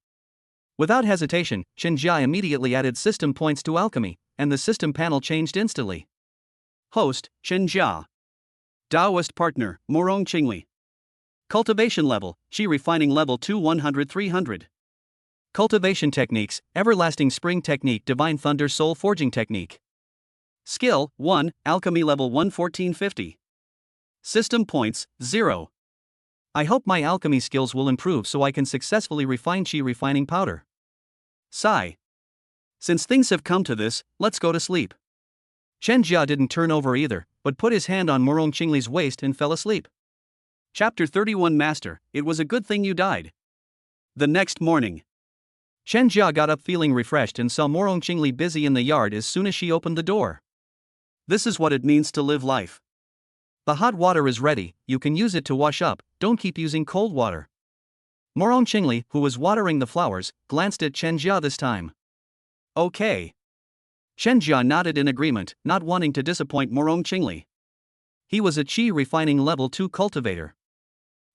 Without hesitation, Chen Jia immediately added system points to alchemy, and the system panel changed instantly. Host, Chen Jia. Taoist partner, Morong Qingli. Cultivation level, Qi refining level 2 100-300. Cultivation techniques, Everlasting Spring technique, Divine Thunder Soul Forging technique. Skill, 1, Alchemy level 11450. System points, 0. I hope my alchemy skills will improve so I can successfully refine Qi refining powder. Sigh. Since things have come to this, let's go to sleep. Chen Jia didn't turn over either, but put his hand on Morong Qingli's waist and fell asleep. Chapter 31 Master, it was a good thing you died. The next morning, Chen Jia got up feeling refreshed and saw Morong Qingli busy in the yard as soon as she opened the door. This is what it means to live life. The hot water is ready, you can use it to wash up, don't keep using cold water. Morong Qingli, who was watering the flowers, glanced at Chen Jia this time. Okay. Chen Jia nodded in agreement, not wanting to disappoint Morong Qingli. He was a Qi refining level 2 cultivator.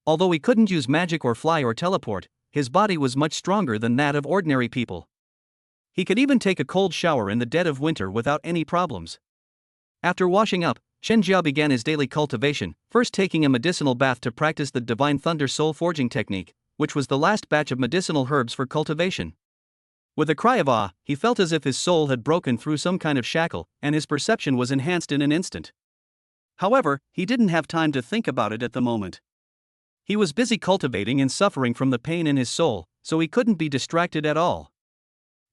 Although he couldn't use magic or fly or teleport, his body was much stronger than that of ordinary people. He could even take a cold shower in the dead of winter without any problems. After washing up, Chen Jia began his daily cultivation, first taking a medicinal bath to practice the Divine Thunder Soul Forging technique, which was the last batch of medicinal herbs for cultivation. With a cry of awe, he felt as if his soul had broken through some kind of shackle, and his perception was enhanced in an instant. However, he didn't have time to think about it at the moment. He was busy cultivating and suffering from the pain in his soul, so he couldn't be distracted at all.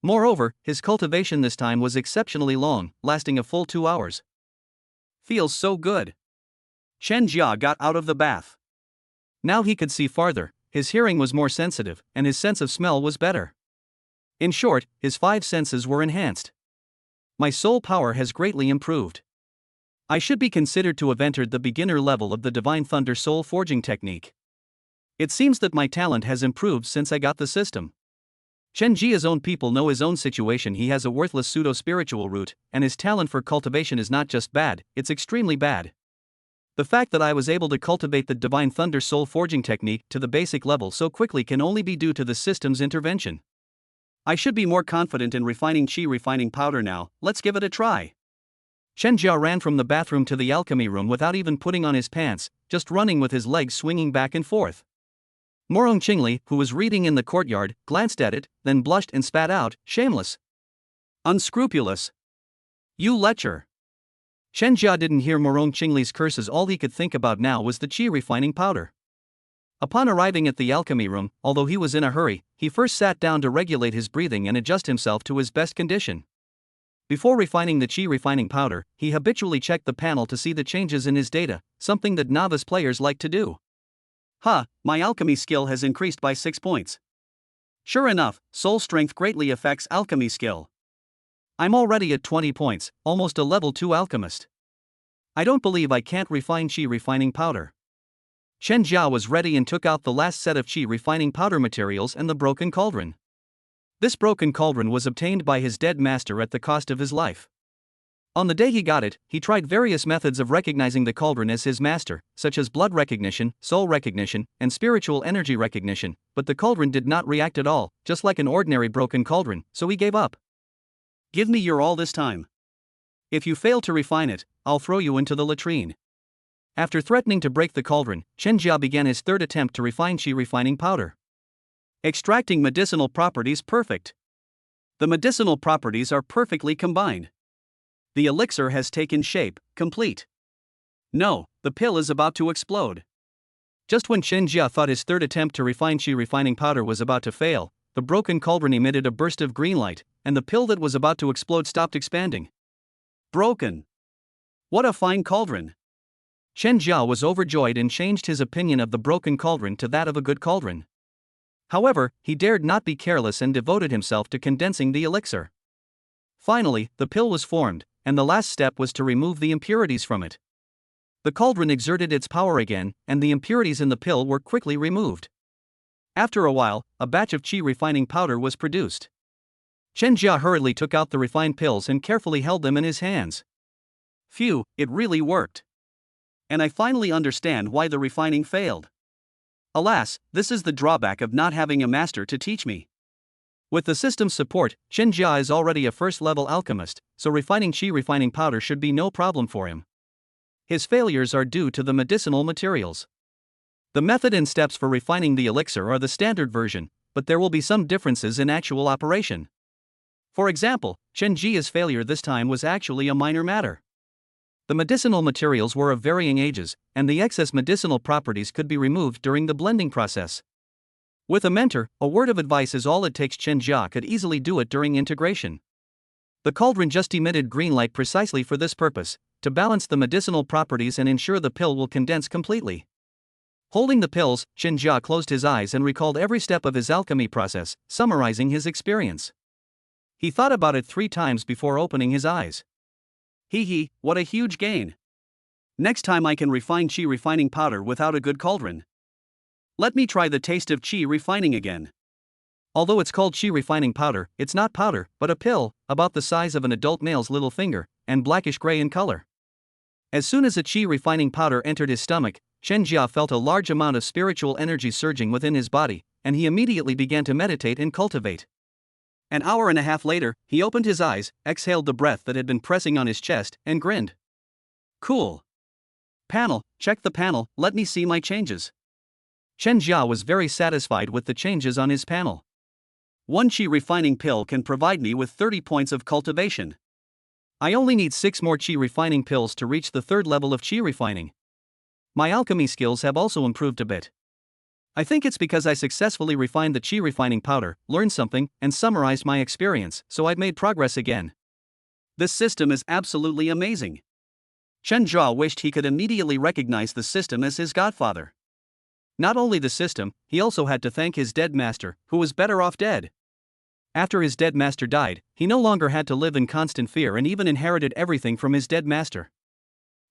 Moreover, his cultivation this time was exceptionally long, lasting a full 2 hours. Feels so good. Chen Jia got out of the bath. Now he could see farther, his hearing was more sensitive, and his sense of smell was better. In short, his 5 senses were enhanced. My soul power has greatly improved. I should be considered to have entered the beginner level of the Divine Thunder Soul Forging technique. It seems that my talent has improved since I got the system. Chen Jia's own people know his own situation. He has a worthless pseudo-spiritual root, and his talent for cultivation is not just bad, it's extremely bad. The fact that I was able to cultivate the Divine Thunder Soul Forging technique to the basic level so quickly can only be due to the system's intervention. I should be more confident in refining Qi refining powder now, let's give it a try. Chen Jia ran from the bathroom to the alchemy room without even putting on his pants, just running with his legs swinging back and forth. Morong Qingli, who was reading in the courtyard, glanced at it, then blushed and spat out, "Shameless. Unscrupulous. You lecher." Chen Jia didn't hear Morong Qingli's curses. All he could think about now was the Qi refining powder. Upon arriving at the alchemy room, although he was in a hurry, he first sat down to regulate his breathing and adjust himself to his best condition. Before refining the Qi refining powder, he habitually checked the panel to see the changes in his data, something that novice players like to do. My alchemy skill has increased by 6 points. Sure enough, soul strength greatly affects alchemy skill. I'm already at 20 points, almost a level 2 alchemist. I don't believe I can't refine Qi refining powder. Chen Jia was ready and took out the last set of Qi refining powder materials and the broken cauldron. This broken cauldron was obtained by his dead master at the cost of his life. On the day he got it, he tried various methods of recognizing the cauldron as his master, such as blood recognition, soul recognition, and spiritual energy recognition, but the cauldron did not react at all, just like an ordinary broken cauldron, so he gave up. Give me your all this time. If you fail to refine it, I'll throw you into the latrine. After threatening to break the cauldron, Chen Jia began his third attempt to refine Qi refining powder. Extracting medicinal properties perfect. The medicinal properties are perfectly combined. The elixir has taken shape, complete. No, the pill is about to explode. Just when Chen Jia thought his third attempt to refine Qi refining powder was about to fail, the broken cauldron emitted a burst of green light, and the pill that was about to explode stopped expanding. Broken. What a fine cauldron. Chen Jia was overjoyed and changed his opinion of the broken cauldron to that of a good cauldron. However, he dared not be careless and devoted himself to condensing the elixir. Finally, the pill was formed, and the last step was to remove the impurities from it. The cauldron exerted its power again, and the impurities in the pill were quickly removed. After a while, a batch of qi refining powder was produced. Chen Jia hurriedly took out the refined pills and carefully held them in his hands. Phew, it really worked. And I finally understand why the refining failed. Alas, this is the drawback of not having a master to teach me. With the system's support, Chen Jia is already a first-level alchemist, so refining qi refining powder should be no problem for him. His failures are due to the medicinal materials. The method and steps for refining the elixir are the standard version, but there will be some differences in actual operation. For example, Chen Jia's failure this time was actually a minor matter. The medicinal materials were of varying ages, and the excess medicinal properties could be removed during the blending process. With a mentor, a word of advice is all it takes. Chen Jia could easily do it during integration. The cauldron just emitted green light precisely for this purpose, to balance the medicinal properties and ensure the pill will condense completely. Holding the pills, Chen Jia closed his eyes and recalled every step of his alchemy process, summarizing his experience. He thought about it 3 times before opening his eyes. Hee, what a huge gain. Next time I can refine qi refining powder without a good cauldron. Let me try the taste of qi refining again. Although it's called qi refining powder, it's not powder, but a pill, about the size of an adult male's little finger, and blackish gray in color. As soon as a qi refining powder entered his stomach, Chen Jia felt a large amount of spiritual energy surging within his body, and he immediately began to meditate and cultivate. An hour and a half later, he opened his eyes, exhaled the breath that had been pressing on his chest, and grinned. Cool. Panel, check the panel, let me see my changes. Chen Jia was very satisfied with the changes on his panel. 1 qi refining pill can provide me with 30 points of cultivation. I only need 6 more qi refining pills to reach the 3rd level of qi refining. My alchemy skills have also improved a bit. I think it's because I successfully refined the qi refining powder, learned something, and summarized my experience, so I've made progress again. This system is absolutely amazing. Chen Jia wished he could immediately recognize the system as his godfather. Not only the system, he also had to thank his dead master, who was better off dead. After his dead master died, he no longer had to live in constant fear and even inherited everything from his dead master.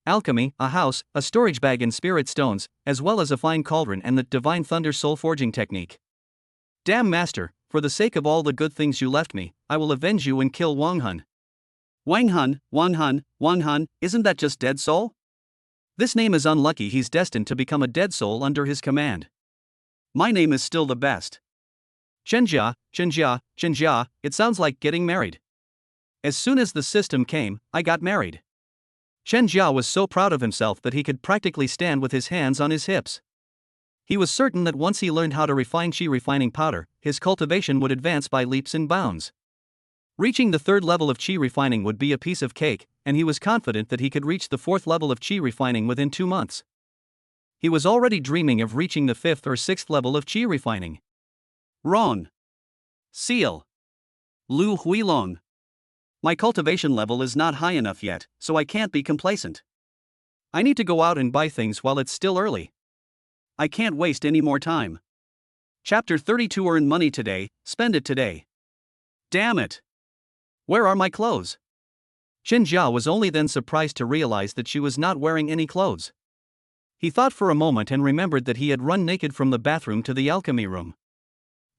Alchemy, a house, a storage bag and spirit stones, as well as a fine cauldron and the divine thunder soul forging technique. Damn master, for the sake of all the good things you left me, I will avenge you and kill Wang Hun. Wang Hun, isn't that just dead soul? This name is unlucky. He's destined to become a dead soul under his command. My name is still the best. Chen Jia, it sounds like getting married. As soon as the system came, I got married. Chen Jia was so proud of himself that he could practically stand with his hands on his hips. He was certain that once he learned how to refine qi refining powder, his cultivation would advance by leaps and bounds. Reaching the 3rd level of qi refining would be a piece of cake, and he was confident that he could reach the 4th level of qi refining within 2 months. He was already dreaming of reaching the 5th or 6th level of qi refining. Wrong. Seal. Lu Huilong. My cultivation level is not high enough yet, so I can't be complacent. I need to go out and buy things while it's still early. I can't waste any more time. Chapter 32. Earn money today, spend it today. Damn it. Where are my clothes? Chen Jia was only then surprised to realize that she was not wearing any clothes. He thought for a moment and remembered that he had run naked from the bathroom to the alchemy room.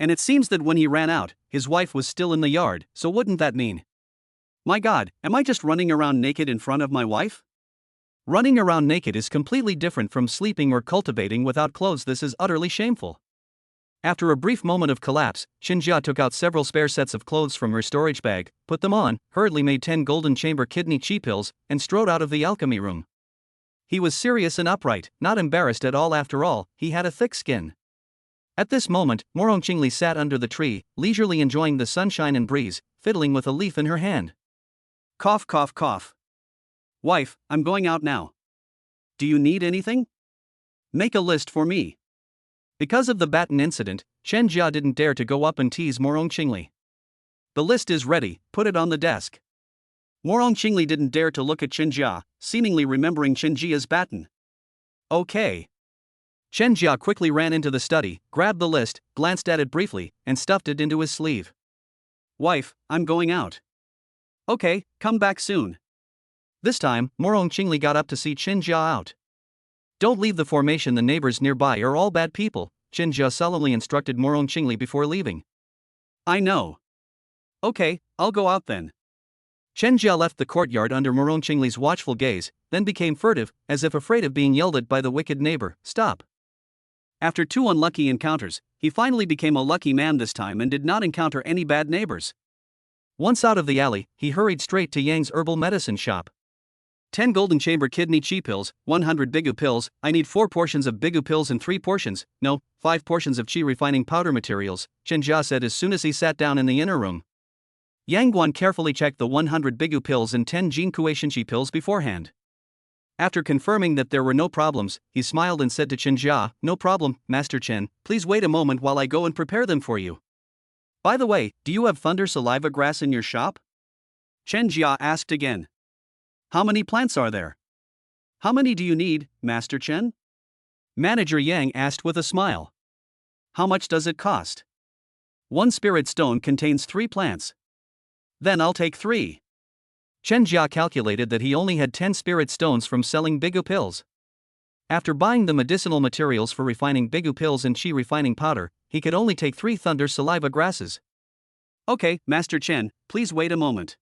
And it seems that when he ran out, his wife was still in the yard, so wouldn't that mean? My God, am I just running around naked in front of my wife? Running around naked is completely different from sleeping or cultivating without clothes. This is utterly shameful. After a brief moment of collapse, Chen Jia took out several spare sets of clothes from her storage bag, put them on, hurriedly made 10 golden chamber kidney qi pills, and strode out of the alchemy room. He was serious and upright, not embarrassed at all. After all, he had a thick skin. At this moment, Morong Qingli sat under the tree, leisurely enjoying the sunshine and breeze, fiddling with a leaf in her hand. Cough, cough, cough. Wife, I'm going out now. Do you need anything? Make a list for me. Because of the baton incident, Chen Jia didn't dare to go up and tease Morong Qingli. The list is ready, put it on the desk. Morong Qingli didn't dare to look at Chen Jia, seemingly remembering Chen Jia's baton. Okay. Chen Jia quickly ran into the study, grabbed the list, glanced at it briefly, and stuffed it into his sleeve. Wife, I'm going out. Okay, come back soon. This time, Morong Qingli got up to see Chen Jia out. Don't leave the formation, the neighbors nearby are all bad people, Chen Jia solemnly instructed Morong Qingli before leaving. I know. Okay, I'll go out then. Chen Jia left the courtyard under Morong Qingli's watchful gaze, then became furtive, as if afraid of being yelled at by the wicked neighbor. Stop. After 2 unlucky encounters, he finally became a lucky man this time and did not encounter any bad neighbors. Once out of the alley, he hurried straight to Yang's herbal medicine shop. 10 golden chamber kidney chi pills, 100 bigu pills. I need 4 portions of bigu pills and 3 portions, no, 5 portions of chi refining powder materials, Chen Jia said as soon as he sat down in the inner room. Yang Guan carefully checked the 100 bigu pills and 10 Jin Kuei Shinchi pills beforehand. After confirming that there were no problems, he smiled and said to Chen Jia, "No problem, Master Chen, please wait a moment while I go and prepare them for you." By the way, do you have thunder saliva grass in your shop? Chen Jia asked again. How many plants are there? How many do you need, Master Chen? Manager Yang asked with a smile. How much does it cost? 1 spirit stone contains 3 plants. Then I'll take 3. Chen Jia calculated that he only had 10 spirit stones from selling bigu pills. After buying the medicinal materials for refining bigu pills and chi refining powder, he could only take 3 thunder saliva grasses. Okay, Master Chen, please wait a moment.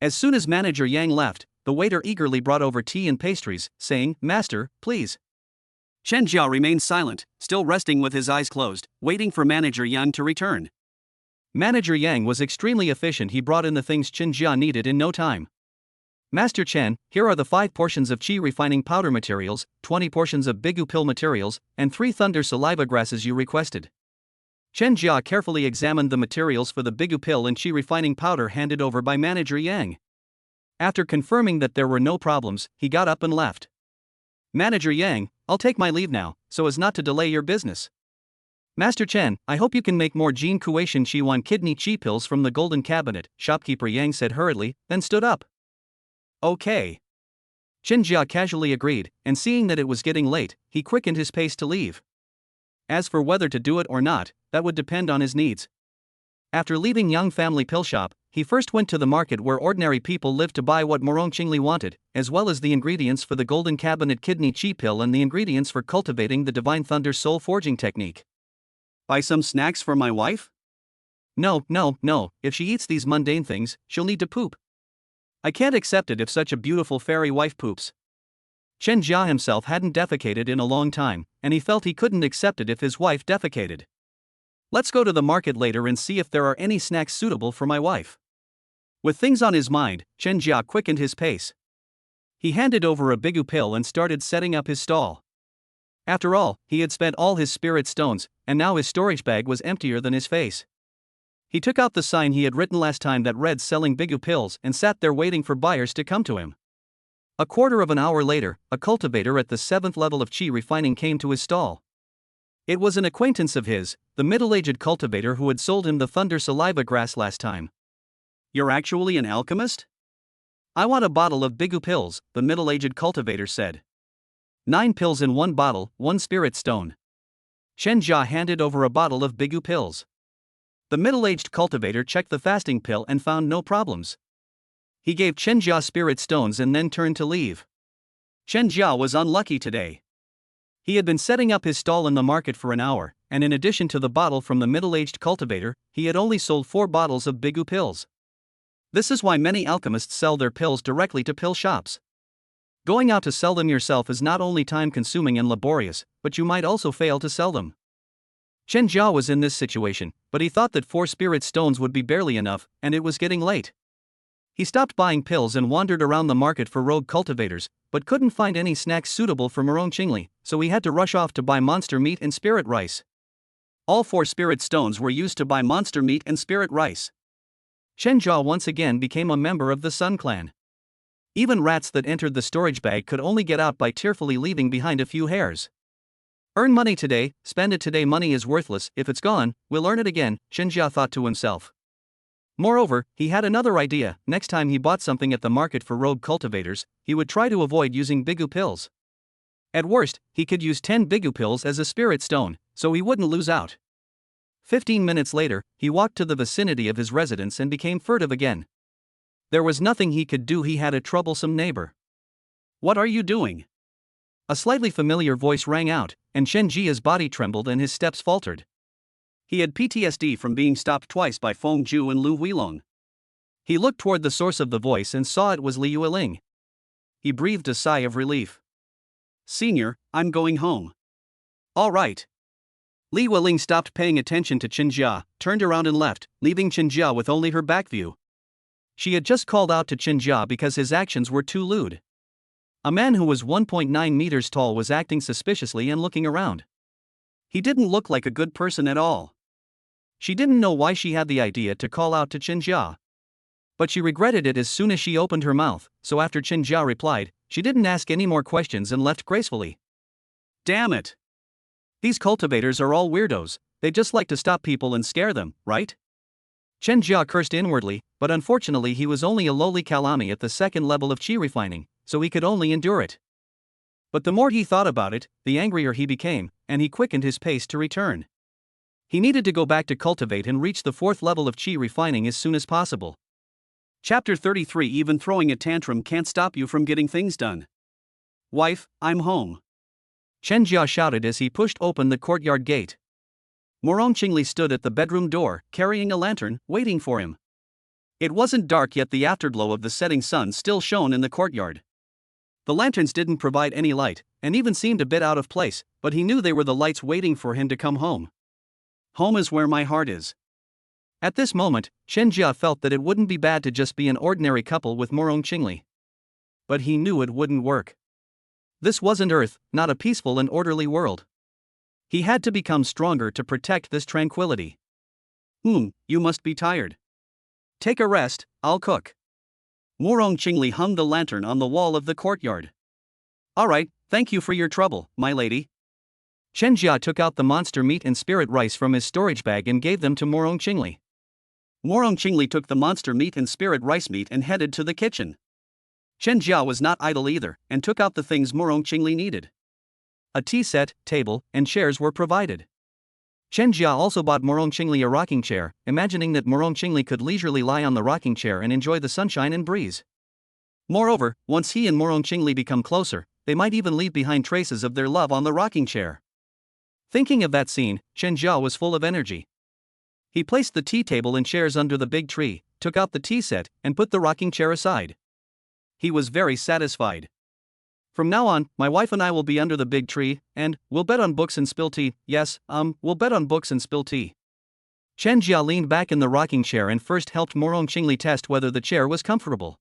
As soon as Manager Yang left, the waiter eagerly brought over tea and pastries, saying, Master, please. Chen Jia remained silent, still resting with his eyes closed, waiting for Manager Yang to return. Manager Yang was extremely efficient. He brought in the things Chen Jia needed in no time. Master Chen, here are the 5 portions of chi refining powder materials, 20 portions of bigu pill materials, and 3 thunder saliva grasses you requested. Chen Jia carefully examined the materials for the bigu pill and chi refining powder handed over by Manager Yang. After confirming that there were no problems, he got up and left. Manager Yang, I'll take my leave now, so as not to delay your business. Master Chen, I hope you can make more Jin Kuei Shinchi Wan kidney chi pills from the golden cabinet, shopkeeper Yang said hurriedly, then stood up. Okay. Chen Jia casually agreed, and seeing that it was getting late, he quickened his pace to leave. As for whether to do it or not, that would depend on his needs. After leaving Yang family pill shop, he first went to the market where ordinary people lived to buy what Morong Qingli wanted, as well as the ingredients for the golden cabinet kidney chi pill and the ingredients for cultivating the divine thunder soul forging technique. Buy some snacks for my wife? No, if she eats these mundane things, she'll need to poop. I can't accept it if such a beautiful fairy wife poops. Chen Jia himself hadn't defecated in a long time, and he felt he couldn't accept it if his wife defecated. Let's go to the market later and see if there are any snacks suitable for my wife. With things on his mind, Chen Jia quickened his pace. He handed over a bigu pill and started setting up his stall. After all, he had spent all his spirit stones, and now his storage bag was emptier than his face. He took out the sign he had written last time that read selling bigu pills and sat there waiting for buyers to come to him. A quarter of an hour later, a cultivator at the 7th level of chi refining came to his stall. It was an acquaintance of his, the middle-aged cultivator who had sold him the thunder saliva grass last time. You're actually an alchemist? I want a bottle of bigu pills, the middle-aged cultivator said. 9 pills in 1 bottle, 1 spirit stone. Chen Jia handed over a bottle of bigu pills. The middle-aged cultivator checked the fasting pill and found no problems. He gave Chen Jia spirit stones and then turned to leave. Chen Jia was unlucky today. He had been setting up his stall in the market for an hour, and in addition to the bottle from the middle-aged cultivator, he had only sold 4 bottles of bigu pills. This is why many alchemists sell their pills directly to pill shops. Going out to sell them yourself is not only time-consuming and laborious, but you might also fail to sell them. Chen Jia was in this situation, but he thought that 4 spirit stones would be barely enough, and it was getting late. He stopped buying pills and wandered around the market for rogue cultivators, but couldn't find any snacks suitable for Morong Qingli, so he had to rush off to buy monster meat and spirit rice. All 4 spirit stones were used to buy monster meat and spirit rice. Chen Jia once again became a member of the Sun Clan. Even rats that entered the storage bag could only get out by tearfully leaving behind a few hairs. Earn money today, spend it today. Money is worthless, if it's gone, we'll earn it again, Chen Jia thought to himself. Moreover, he had another idea. Next time he bought something at the market for rogue cultivators, he would try to avoid using bigu pills. At worst, he could use 10 bigu pills as a spirit stone, so he wouldn't lose out. 15 minutes later, he walked to the vicinity of his residence and became furtive again. There was nothing he could do, he had a troublesome neighbor. What are you doing? A slightly familiar voice rang out, and Chen Jia's body trembled and his steps faltered. He had PTSD from being stopped twice by Feng Zhu and Lu Huilong. He looked toward the source of the voice and saw it was Li Yueling. He breathed a sigh of relief. Senior, I'm going home. All right. Li Yueling stopped paying attention to Chen Jia, turned around and left, leaving Chen Jia with only her back view. She had just called out to Chen Jia because his actions were too lewd. A man who was 1.9 meters tall was acting suspiciously and looking around. He didn't look like a good person at all. She didn't know why she had the idea to call out to Chen Jia. But she regretted it as soon as she opened her mouth, so after Chen Jia replied, she didn't ask any more questions and left gracefully. Damn it! These cultivators are all weirdos, they just like to stop people and scare them, right? Chen Jia cursed inwardly, but unfortunately he was only a lowly Kalami at the second level of qi refining, so he could only endure it. But the more he thought about it, the angrier he became, and he quickened his pace to return. He needed to go back to cultivate and reach the fourth level of qi refining as soon as possible. Chapter 33. Even throwing a tantrum can't stop you from getting things done. Wife, I'm home. Chen Jia shouted as he pushed open the courtyard gate. Morong Qingli stood at the bedroom door, carrying a lantern, waiting for him. It wasn't dark yet the afterglow of the setting sun still shone in the courtyard. The lanterns didn't provide any light, and even seemed a bit out of place, but he knew they were the lights waiting for him to come home. Home is where my heart is. At this moment, Chen Jia felt that it wouldn't be bad to just be an ordinary couple with Morong Qingli. But he knew it wouldn't work. This wasn't Earth, not a peaceful and orderly world. He had to become stronger to protect this tranquility. You must be tired. Take a rest, I'll cook. Morong Qingli hung the lantern on the wall of the courtyard. Alright, thank you for your trouble, my lady. Chen Jia took out the monster meat and spirit rice from his storage bag and gave them to Morong Qingli. Morong Qingli took the monster meat and spirit rice meat and headed to the kitchen. Chen Jia was not idle either, and took out the things Morong Qingli needed. A tea set, table, and chairs were provided. Chen Jia also bought Morong Qingli a rocking chair, imagining that Morong Qingli could leisurely lie on the rocking chair and enjoy the sunshine and breeze. Moreover, once he and Morong Qingli become closer, they might even leave behind traces of their love on the rocking chair. Thinking of that scene, Chen Jia was full of energy. He placed the tea table and chairs under the big tree, took out the tea set, and put the rocking chair aside. He was very satisfied. From now on, my wife and I will be under the big tree, and we'll bet on books and spill tea. Yes, we'll bet on books and spill tea. Chen Jia leaned back in the rocking chair and first helped Morong Qingli test whether the chair was comfortable.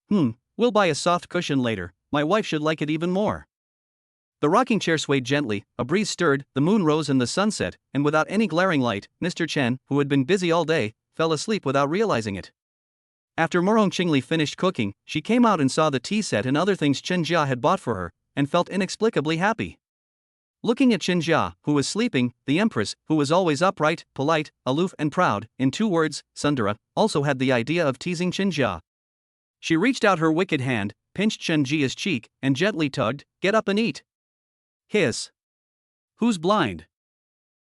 We'll buy a soft cushion later, my wife should like it even more. The rocking chair swayed gently, a breeze stirred, the moon rose in the sunset, and without any glaring light, Mr. Chen, who had been busy all day, fell asleep without realizing it. After Morong Qingli finished cooking, she came out and saw the tea set and other things Chen Jia had bought for her, and felt inexplicably happy. Looking at Chen Jia, who was sleeping, the Empress, who was always upright, polite, aloof and proud, in 2 words, Sundara, also had the idea of teasing Chen Jia. She reached out her wicked hand, pinched Chen Jia's cheek, and gently tugged, "Get up and eat." Hiss. Who's blind?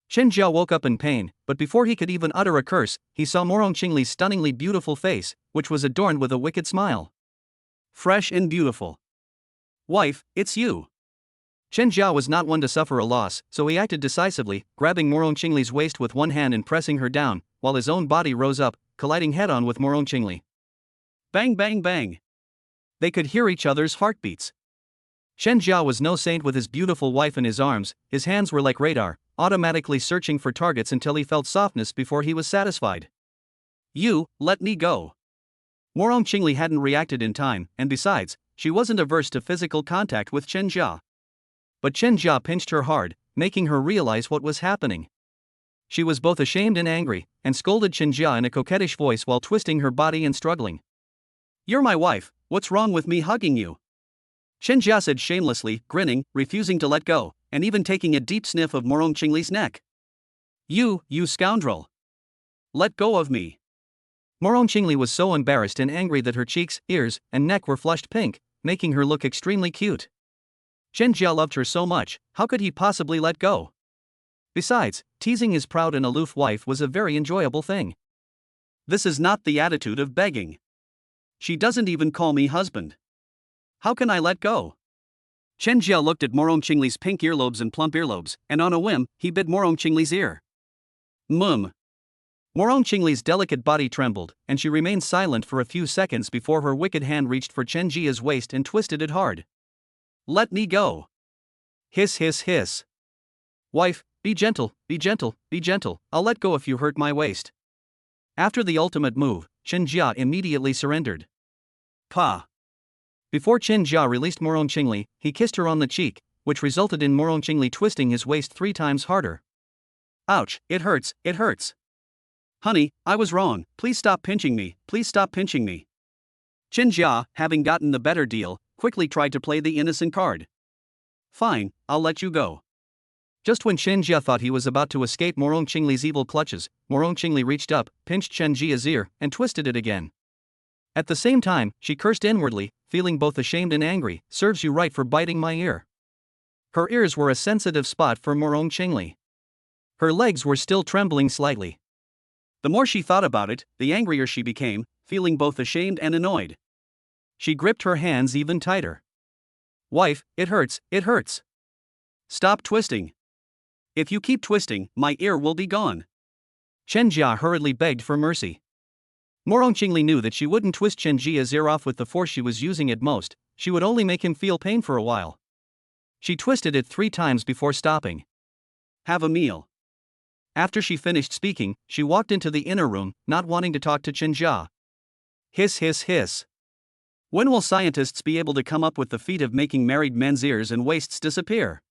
Chen Jia woke up in pain, but before he could even utter a curse, he saw Morong Qingli's stunningly beautiful face, which was adorned with a wicked smile. Fresh and beautiful. Wife, it's you. Chen Jia was not one to suffer a loss, so he acted decisively, grabbing Morong Qingli's waist with one hand and pressing her down, while his own body rose up, colliding head-on with Morong Qingli. Bang bang bang. They could hear each other's heartbeats. Chen Jia was no saint with his beautiful wife in his arms, his hands were like radar, automatically searching for targets until he felt softness before he was satisfied. You, let me go. Morong Qingli hadn't reacted in time, and besides, she wasn't averse to physical contact with Chen Jia. But Chen Jia pinched her hard, making her realize what was happening. She was both ashamed and angry, and scolded Chen Jia in a coquettish voice while twisting her body and struggling. You're my wife, what's wrong with me hugging you? Chen Jia said shamelessly, grinning, refusing to let go, and even taking a deep sniff of Morong Qingli's neck. You scoundrel! Let go of me! Morong Qingli was so embarrassed and angry that her cheeks, ears, and neck were flushed pink, making her look extremely cute. Chen Jia loved her so much, how could he possibly let go? Besides, teasing his proud and aloof wife was a very enjoyable thing. This is not the attitude of begging. She doesn't even call me husband. How can I let go? Chen Jia looked at Morong Qingli's pink earlobes and plump earlobes, and on a whim, he bit Morong Qingli's ear. Mum. Morong Qingli's delicate body trembled, and she remained silent for a few seconds before her wicked hand reached for Chen Jia's waist and twisted it hard. Let me go. Hiss hiss hiss. Wife, be gentle, be gentle, be gentle, I'll let go if you hurt my waist. After the ultimate move, Chen Jia immediately surrendered. Pa. Before Chen Jia released Morong Qingli, he kissed her on the cheek, which resulted in Morong Qingli twisting his waist 3 times harder. Ouch, it hurts, it hurts. Honey, I was wrong, please stop pinching me, please stop pinching me. Chen Jia, having gotten the better deal, quickly tried to play the innocent card. Fine, I'll let you go. Just when Chen Jia thought he was about to escape Morong Qingli's evil clutches, Morong Qingli reached up, pinched Chen Jia's ear, and twisted it again. At the same time, she cursed inwardly, feeling both ashamed and angry. Serves you right for biting my ear. Her ears were a sensitive spot for Morong Qingli. Her legs were still trembling slightly. The more she thought about it, the angrier she became, feeling both ashamed and annoyed. She gripped her hands even tighter. Wife, it hurts, it hurts. Stop twisting. If you keep twisting, my ear will be gone. Chen Jia hurriedly begged for mercy. Morong Qingli knew that she wouldn't twist Chen Jia's ear off with the force she was using at most, she would only make him feel pain for a while. She twisted it 3 times before stopping. Have a meal. After she finished speaking, she walked into the inner room, not wanting to talk to Chen Jia. Hiss hiss hiss. When will scientists be able to come up with the feat of making married men's ears and waists disappear?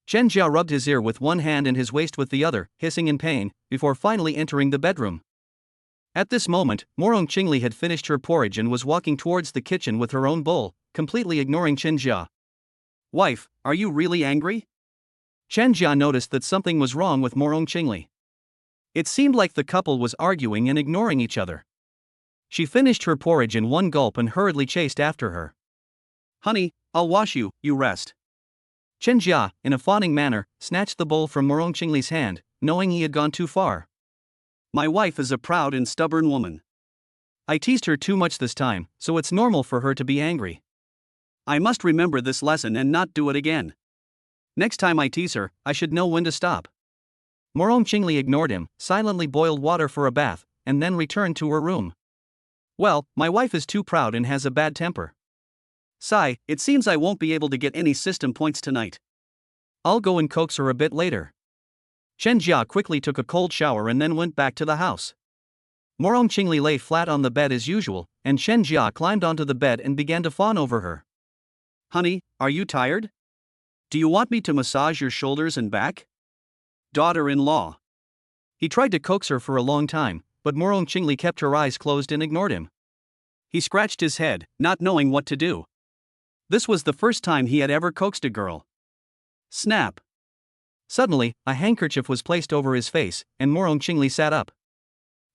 Chen Jia rubbed his ear with one hand and his waist with the other, hissing in pain, before finally entering the bedroom. At this moment, Morong Qingli had finished her porridge and was walking towards the kitchen with her own bowl, completely ignoring Chen Jia. Wife, are you really angry? Chen Jia noticed that something was wrong with Morong Qingli. It seemed like the couple was arguing and ignoring each other. She finished her porridge in one gulp and hurriedly chased after her. Honey, I'll wash you, you rest. Chen Jia, in a fawning manner, snatched the bowl from Morong Qingli's hand, knowing he had gone too far. My wife is a proud and stubborn woman. I teased her too much this time, so it's normal for her to be angry. I must remember this lesson and not do it again. Next time I tease her, I should know when to stop. Morong Qingli ignored him, silently boiled water for a bath, and then returned to her room. Well, my wife is too proud and has a bad temper. Sigh, it seems I won't be able to get any system points tonight. I'll go and coax her a bit later. Chen Jia quickly took a cold shower and then went back to the house. Morong Qingli lay flat on the bed as usual, and Chen Jia climbed onto the bed and began to fawn over her. Honey, are you tired? Do you want me to massage your shoulders and back? Daughter-in-law. He tried to coax her for a long time, but Morong Qingli kept her eyes closed and ignored him. He scratched his head, not knowing what to do. This was the first time he had ever coaxed a girl. Snap. Suddenly, a handkerchief was placed over his face, and Morong Qingli sat up.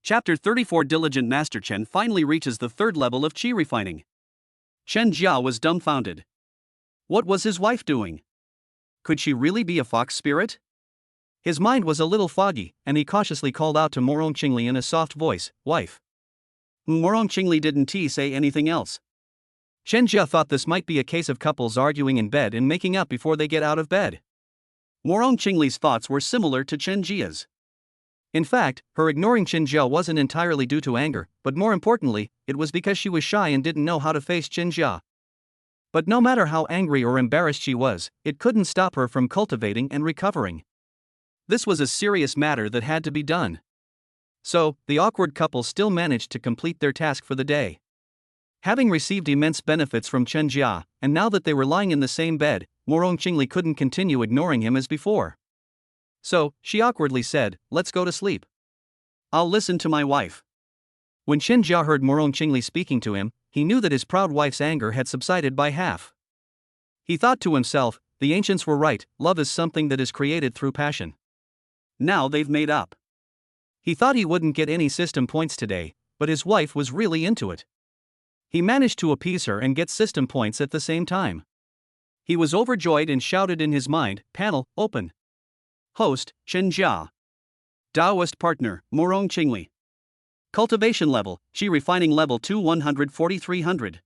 Chapter 34 Diligent Master Chen finally reaches the 3rd level of Qi refining. Chen Jia was dumbfounded. What was his wife doing? Could she really be a fox spirit? His mind was a little foggy, and he cautiously called out to Morong Qingli in a soft voice, Wife. Morong Qingli didn't say anything else. Chen Jia thought this might be a case of couples arguing in bed and making up before they get out of bed. Morong Qingli's thoughts were similar to Chen Jia's. In fact, her ignoring Chen Jia wasn't entirely due to anger, but more importantly, it was because she was shy and didn't know how to face Chen Jia. But no matter how angry or embarrassed she was, it couldn't stop her from cultivating and recovering. This was a serious matter that had to be done. So, the awkward couple still managed to complete their task for the day. Having received immense benefits from Chen Jia, and now that they were lying in the same bed, Morong Qingli couldn't continue ignoring him as before. So, she awkwardly said, Let's go to sleep. I'll listen to my wife. When Chen Jia heard Morong Qingli speaking to him, he knew that his proud wife's anger had subsided by half. He thought to himself, the ancients were right, love is something that is created through passion. Now they've made up. He thought he wouldn't get any system points today, but his wife was really into it. He managed to appease her and get system points at the same time. He was overjoyed and shouted in his mind, Panel, open. Host, Chen Jia. Taoist partner, Morong Qingli. Cultivation level, Qi refining level 2 14300.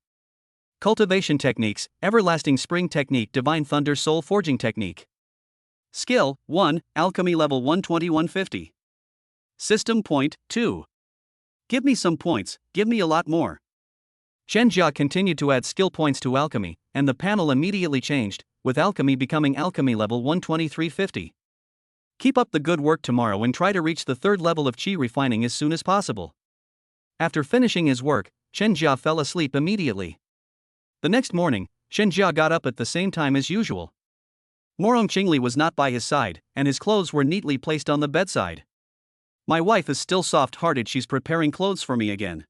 Cultivation techniques, Everlasting Spring technique, Divine Thunder Soul Forging technique. Skill 1, Alchemy level 12150. System point 2. Give me some points, give me a lot more. Chen Jia continued to add skill points to alchemy, and the panel immediately changed, with alchemy becoming alchemy level 12350. Keep up the good work tomorrow and try to reach the third level of Qi refining as soon as possible. After finishing his work, Chen Jia fell asleep immediately. The next morning, Chen Jia got up at the same time as usual. Morong Qingli was not by his side, and his clothes were neatly placed on the bedside. My wife is still soft-hearted, she's preparing clothes for me again.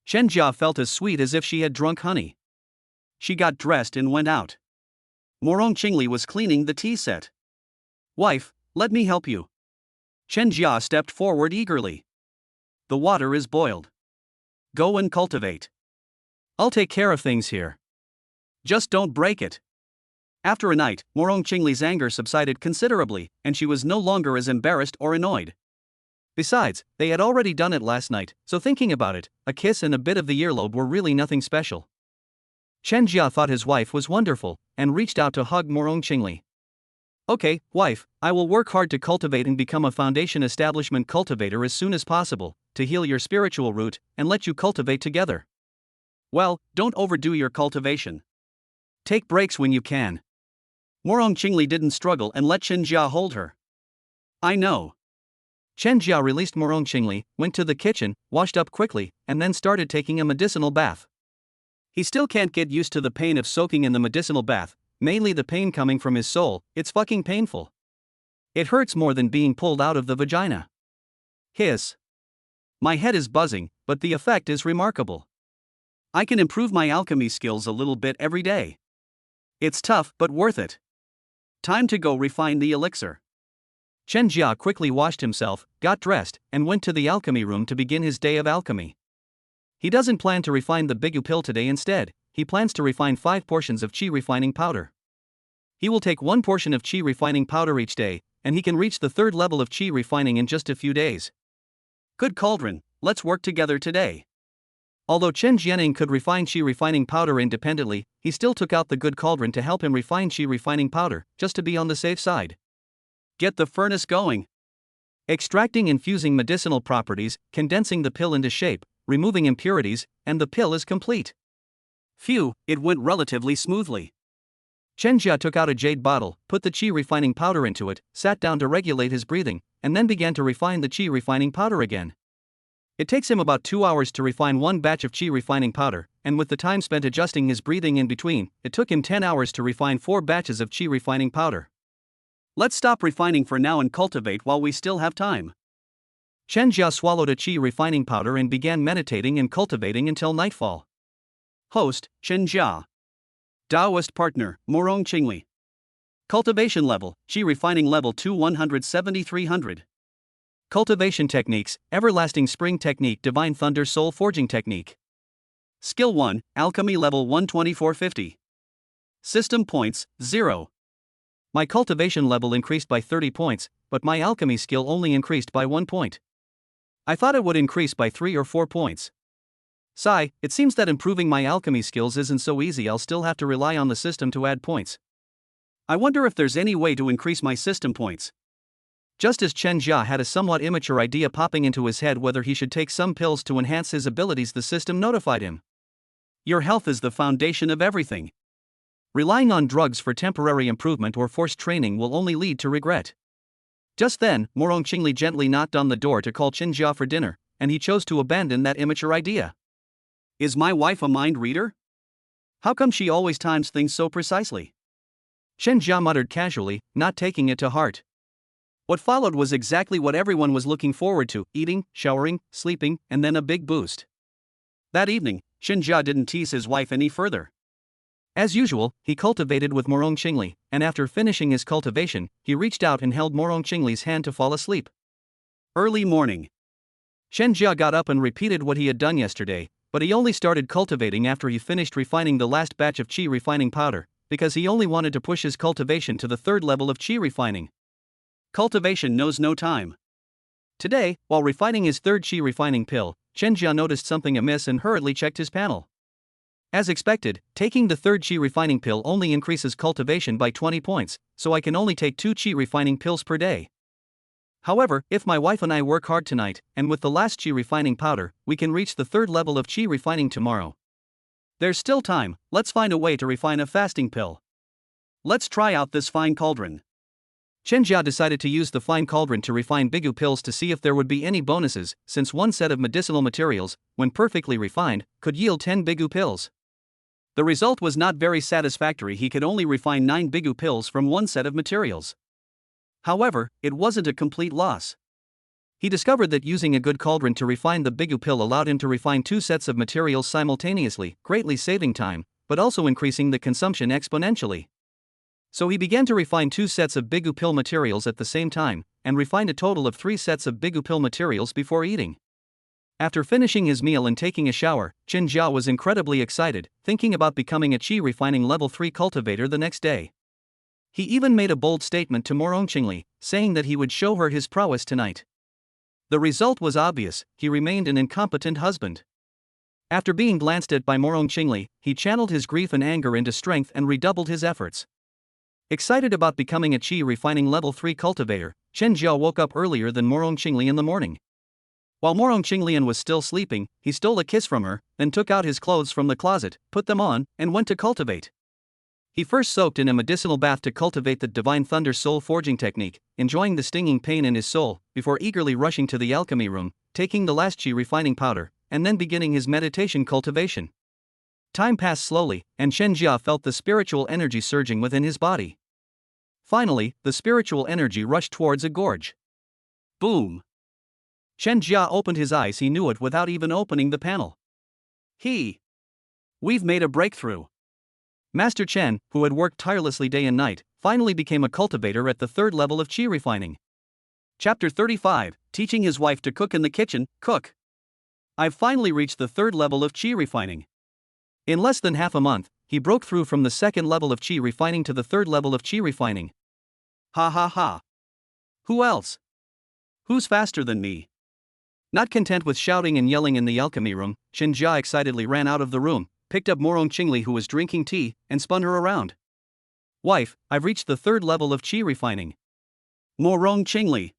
Chen Jia felt as sweet as if she had drunk honey. She got dressed and went out. Morong Qingli was cleaning the tea set. Wife, let me help you. Chen Jia stepped forward eagerly. The water is boiled. Go and cultivate. I'll take care of things here. Just don't break it. After a night, Morong Qingli's anger subsided considerably, and she was no longer as embarrassed or annoyed. Besides, they had already done it last night, so thinking about it, a kiss and a bit of the earlobe were really nothing special. Chen Jia thought his wife was wonderful, and reached out to hug Morong Qingli. Okay, wife, I will work hard to cultivate and become a foundation establishment cultivator as soon as possible, to heal your spiritual root, and let you cultivate together. Well, don't overdo your cultivation. Take breaks when you can. Morong Qingli didn't struggle and let Chen Jia hold her. I know. Chen Jia released Morong Qingli, went to the kitchen, washed up quickly, and then started taking a medicinal bath. He still can't get used to the pain of soaking in the medicinal bath, mainly the pain coming from his soul. It's fucking painful. It hurts more than being pulled out of the vagina. Hiss. My head is buzzing, but the effect is remarkable. I can improve my alchemy skills a little bit every day. It's tough but worth it. Time to go refine the elixir. Chen Jia quickly washed himself, got dressed, and went to the alchemy room to begin his day of alchemy. He doesn't plan to refine the Bigu pill today. Instead, he plans to refine 5 portions of Qi refining powder. He will take 1 portion of Qi refining powder each day, and he can reach the 3rd level of Qi refining in just a few days. Good cauldron, let's work together today. Although Chen Jianing could refine Qi refining powder independently, he still took out the good cauldron to help him refine Qi refining powder, just to be on the safe side. Get the furnace going. Extracting and fusing medicinal properties, condensing the pill into shape, removing impurities, and the pill is complete. Phew, it went relatively smoothly. Chen Jia took out a jade bottle, put the Qi refining powder into it, sat down to regulate his breathing, and then began to refine the Qi refining powder again. It takes him about 2 hours to refine 1 batch of Qi refining powder, and with the time spent adjusting his breathing in between, it took him 10 hours to refine 4 batches of Qi refining powder. Let's stop refining for now and cultivate while we still have time. Chen Jia swallowed a Qi refining powder and began meditating and cultivating until nightfall. Host, Chen Jia. Taoist partner, Morong Qingli. Cultivation level, Qi refining level 2 17300. Cultivation techniques, Everlasting Spring technique, Divine Thunder Soul Forging technique. Skill 1, Alchemy level 12450. System points, 0. My cultivation level increased by 30 points, but my alchemy skill only increased by 1 point. I thought it would increase by 3 or 4 points. Sigh, it seems that improving my alchemy skills isn't so easy. I'll still have to rely on the system to add points. I wonder if there's any way to increase my system points. Just as Chen Jia had a somewhat immature idea popping into his head whether he should take some pills to enhance his abilities, the system notified him. Your health is the foundation of everything. Relying on drugs for temporary improvement or forced training will only lead to regret. Just then, Morong Qingli gently knocked on the door to call Chen Jia for dinner, and he chose to abandon that immature idea. Is my wife a mind reader? How come she always times things so precisely? Chen Jia muttered casually, not taking it to heart. What followed was exactly what everyone was looking forward to: eating, showering, sleeping, and then a big boost. That evening, Chen Jia didn't tease his wife any further. As usual, he cultivated with Morong Qingli, and after finishing his cultivation, he reached out and held Morong Qingli's hand to fall asleep. Early morning. Chen Jia got up and repeated what he had done yesterday, but he only started cultivating after he finished refining the last batch of Qi refining powder, because he only wanted to push his cultivation to the 3rd level of Qi refining. Cultivation knows no time. Today, while refining his third qi refining pill, Chen Jia noticed something amiss and hurriedly checked his panel. As expected, taking the third qi refining pill only increases cultivation by 20 points, so I can only take 2 qi refining pills per day. However, if my wife and I work hard tonight, and with the last qi refining powder, we can reach the third level of qi refining tomorrow. There's still time, let's find a way to refine a fasting pill. Let's try out this fine cauldron. Chen Jia decided to use the fine cauldron to refine bigu pills to see if there would be any bonuses, since one set of medicinal materials, when perfectly refined, could yield 10 bigu pills. The result was not very satisfactory. He could only refine 9 bigu pills from one set of materials. However, it wasn't a complete loss. He discovered that using a good cauldron to refine the bigu pill allowed him to refine 2 sets of materials simultaneously, greatly saving time, but also increasing the consumption exponentially. So he began to refine 2 sets of bigu pill materials at the same time, and refined a total of 3 sets of bigu pill materials before eating. After finishing his meal and taking a shower, Chen Jia was incredibly excited, thinking about becoming a qi refining level 3 cultivator the next day. He even made a bold statement to Morong Qingli, saying that he would show her his prowess tonight. The result was obvious: he remained an incompetent husband. After being glanced at by Morong Qingli, he channeled his grief and anger into strength and redoubled his efforts. Excited about becoming a qi refining level 3 cultivator, Chen Jia woke up earlier than Morong Qingli in the morning. While Morong Qinglian was still sleeping, he stole a kiss from her, then took out his clothes from the closet, put them on, and went to cultivate. He first soaked in a medicinal bath to cultivate the Divine Thunder soul forging technique, enjoying the stinging pain in his soul, before eagerly rushing to the alchemy room, taking the last qi refining powder, and then beginning his meditation cultivation. Time passed slowly, and Chen Jia felt the spiritual energy surging within his body. Finally, the spiritual energy rushed towards a gorge. Boom! Chen Jia opened his eyes. He knew it without even opening the panel. We've made a breakthrough. Master Chen, who had worked tirelessly day and night, finally became a cultivator at the 3rd level of qi refining. Chapter 35, Teaching his wife to cook in the kitchen. Cook. I've finally reached the 3rd level of qi refining. In less than half a month, he broke through from the 2nd level of qi refining to the 3rd level of qi refining. Ha ha ha. Who else? Who's faster than me? Not content with shouting and yelling in the alchemy room, Chen Jia excitedly ran out of the room, picked up Morong Qingli, who was drinking tea, and spun her around. Wife, I've reached the 3rd level of qi refining. Morong Qingli.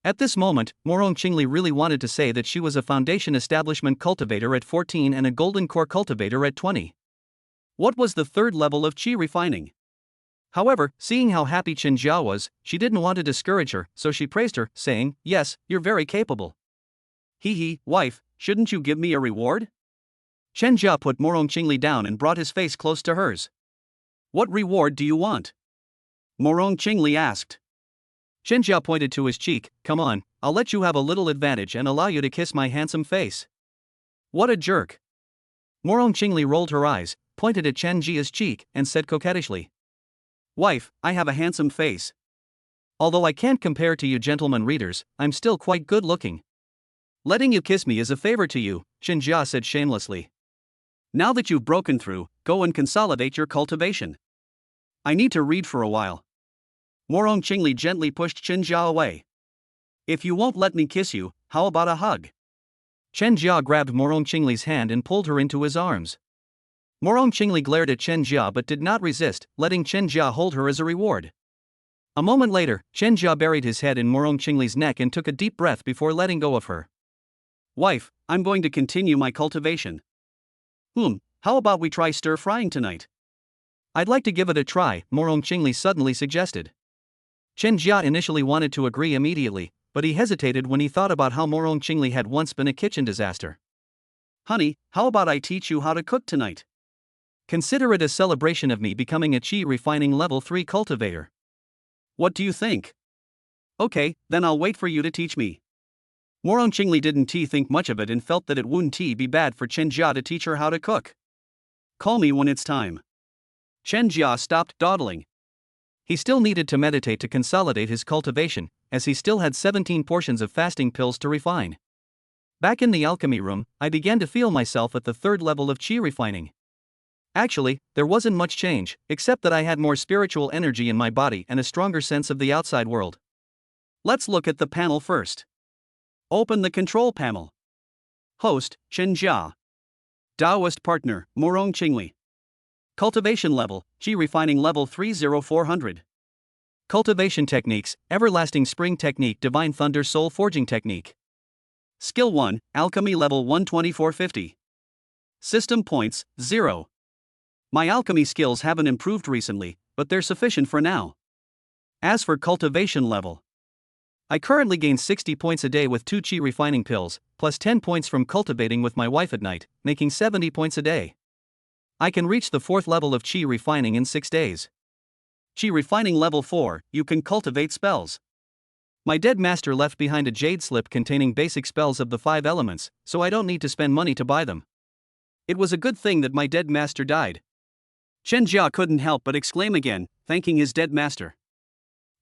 At this moment, Morong Qingli really wanted to say that she was a foundation establishment cultivator at 14 and a golden core cultivator at 20. What was the 3rd level of qi refining? However, seeing how happy Chen Jia was, she didn't want to discourage her, so she praised her, saying, "Yes, you're very capable." Wife, shouldn't you give me a reward? Chen Jia put Morong Qingli down and brought his face close to hers. What reward do you want? Morong Qingli asked. Chen Jia pointed to his cheek. Come on, I'll let you have a little advantage and allow you to kiss my handsome face. What a jerk. Morong Qingli rolled her eyes, pointed at Chen Jia's cheek, and said coquettishly, "Wife, I have a handsome face. Although I can't compare to you gentlemen readers, I'm still quite good looking. Letting you kiss me is a favor to you," Chen Jia said shamelessly. Now that you've broken through, go and consolidate your cultivation. I need to read for a while. Morong Qingli gently pushed Chen Jia away. If you won't let me kiss you, how about a hug? Chen Jia grabbed Morong Qingli's hand and pulled her into his arms. Morong Qingli glared at Chen Jia but did not resist, letting Chen Jia hold her as a reward. A moment later, Chen Jia buried his head in Morong Qingli's neck and took a deep breath before letting go of her. Wife, I'm going to continue my cultivation. How about we try stir-frying tonight? I'd like to give it a try, Morong Qingli suddenly suggested. Chen Jia initially wanted to agree immediately, but he hesitated when he thought about how Morong Qingli had once been a kitchen disaster. Honey, how about I teach you how to cook tonight? Consider it a celebration of me becoming a qi refining level 3 cultivator. What do you think? Okay, then I'll wait for you to teach me. Morong Qingli didn't think much of it and felt that it wouldn't be bad for Chen Jia to teach her how to cook. Call me when it's time. Chen Jia stopped dawdling. He still needed to meditate to consolidate his cultivation, as he still had 17 portions of fasting pills to refine. Back in the alchemy room, I began to feel myself at the 3rd level of qi refining. Actually, there wasn't much change, except that I had more spiritual energy in my body and a stronger sense of the outside world. Let's look at the panel first. Open the control panel. Host, Chen Jia. Taoist partner, Morong Qingli. Cultivation level, Qi refining level 30400. Cultivation techniques, Everlasting Spring Technique, Divine Thunder Soul Forging Technique. Skill 1, Alchemy level 12450. System points, 0. My alchemy skills haven't improved recently, but they're sufficient for now. As for cultivation level, I currently gain 60 points a day with 2 Qi refining pills, plus 10 points from cultivating with my wife at night, making 70 points a day. I can reach the 4th level of Qi refining in 6 days. Qi refining level 4, you can cultivate spells. My dead master left behind a jade slip containing basic spells of the 5 elements, so I don't need to spend money to buy them. It was a good thing that my dead master died. Chen Jia couldn't help but exclaim again, thanking his dead master.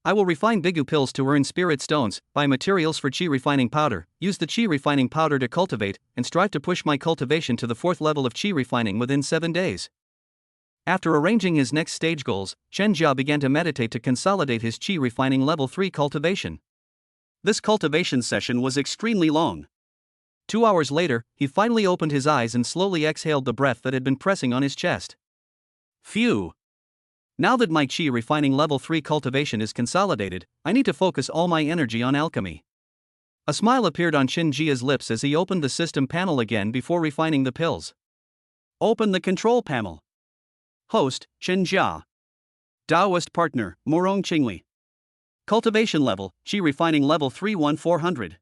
I will refine Bigu pills to earn spirit stones, buy materials for Qi refining powder, use the Qi refining powder to cultivate, and strive to push my cultivation to the 4th level of Qi refining within 7 days. After arranging his next stage goals, Chen Jia began to meditate to consolidate his Qi refining level 3 cultivation. This cultivation session was extremely long. 2 hours later, he finally opened his eyes and slowly exhaled the breath that had been pressing on his chest. Phew! Now that my Qi refining level 3 cultivation is consolidated, I need to focus all my energy on alchemy. A smile appeared on Chen Jia's lips as he opened the system panel again before refining the pills. Open the control panel. Host, Chen Jia. Taoist partner, Morong Qingli. Cultivation level, Qi refining level 31400.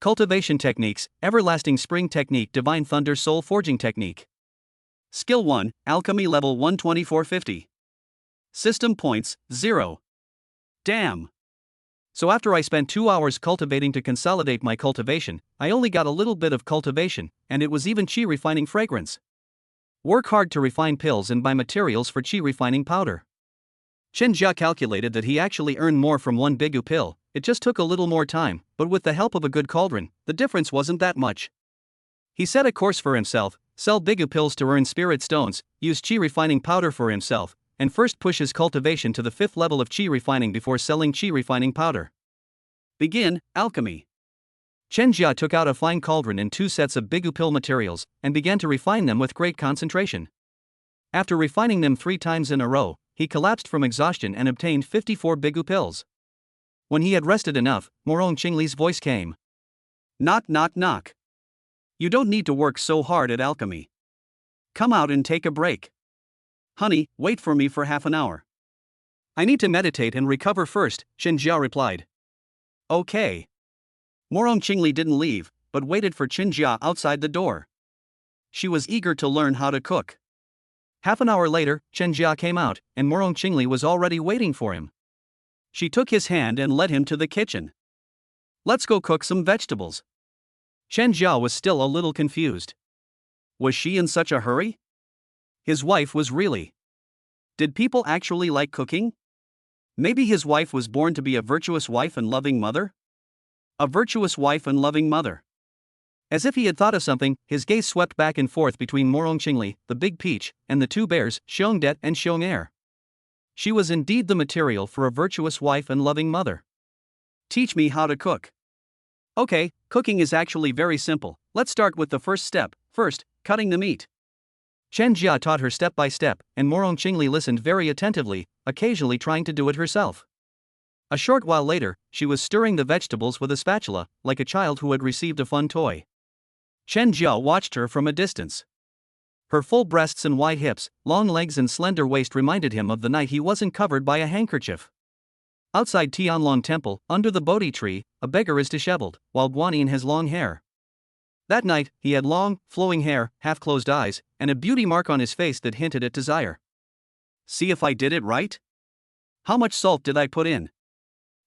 Cultivation techniques, Everlasting Spring Technique, Divine Thunder Soul Forging Technique. Skill 1, Alchemy level 12450. System points, 0. Damn. So after I spent 2 hours cultivating to consolidate my cultivation, I only got a little bit of cultivation, and it was even Qi refining fragrance. Work hard to refine pills and buy materials for Qi refining powder. Chen Jia calculated that he actually earned more from one Bigu pill, it just took a little more time, but with the help of a good cauldron, the difference wasn't that much. He set a course for himself, sell Bigu pills to earn spirit stones, use Qi refining powder for himself, and first push his cultivation to the 5th level of Qi refining before selling Qi refining powder. Begin, alchemy. Chen Jia took out a fine cauldron and 2 sets of Bigu pill materials, and began to refine them with great concentration. After refining them 3 times in a row, he collapsed from exhaustion and obtained 54 Bigu pills. When he had rested enough, Morong Qingli's voice came. Knock knock knock. You don't need to work so hard at alchemy. Come out and take a break. Honey, wait for me for half an hour. I need to meditate and recover first, Chen Jia replied. Okay. Morong Qingli didn't leave, but waited for Chen Jia outside the door. She was eager to learn how to cook. Half an hour later, Chen Jia came out, and Morong Qingli was already waiting for him. She took his hand and led him to the kitchen. Let's go cook some vegetables. Chen Jia was still a little confused. Was she in such a hurry? His wife was really. Did people actually like cooking? Maybe his wife was born to be a virtuous wife and loving mother? A virtuous wife and loving mother. As if he had thought of something, his gaze swept back and forth between Morong Qingli, the big peach, and the 2 bears, Xiongdet and Xiong'er. She was indeed the material for a virtuous wife and loving mother. Teach me how to cook. Okay, cooking is actually very simple. Let's start with the first step. First, cutting the meat. Chen Jia taught her step by step, and Morong Qingli listened very attentively, occasionally trying to do it herself. A short while later, she was stirring the vegetables with a spatula, like a child who had received a fun toy. Chen Jia watched her from a distance. Her full breasts and wide hips, long legs and slender waist reminded him of the night he wasn't covered by a handkerchief. Outside Tianlong Temple, under the Bodhi tree, a beggar is disheveled, while Guanyin has long hair. That night, he had long, flowing hair, half-closed eyes, and a beauty mark on his face that hinted at desire. See if I did it right? How much salt did I put in?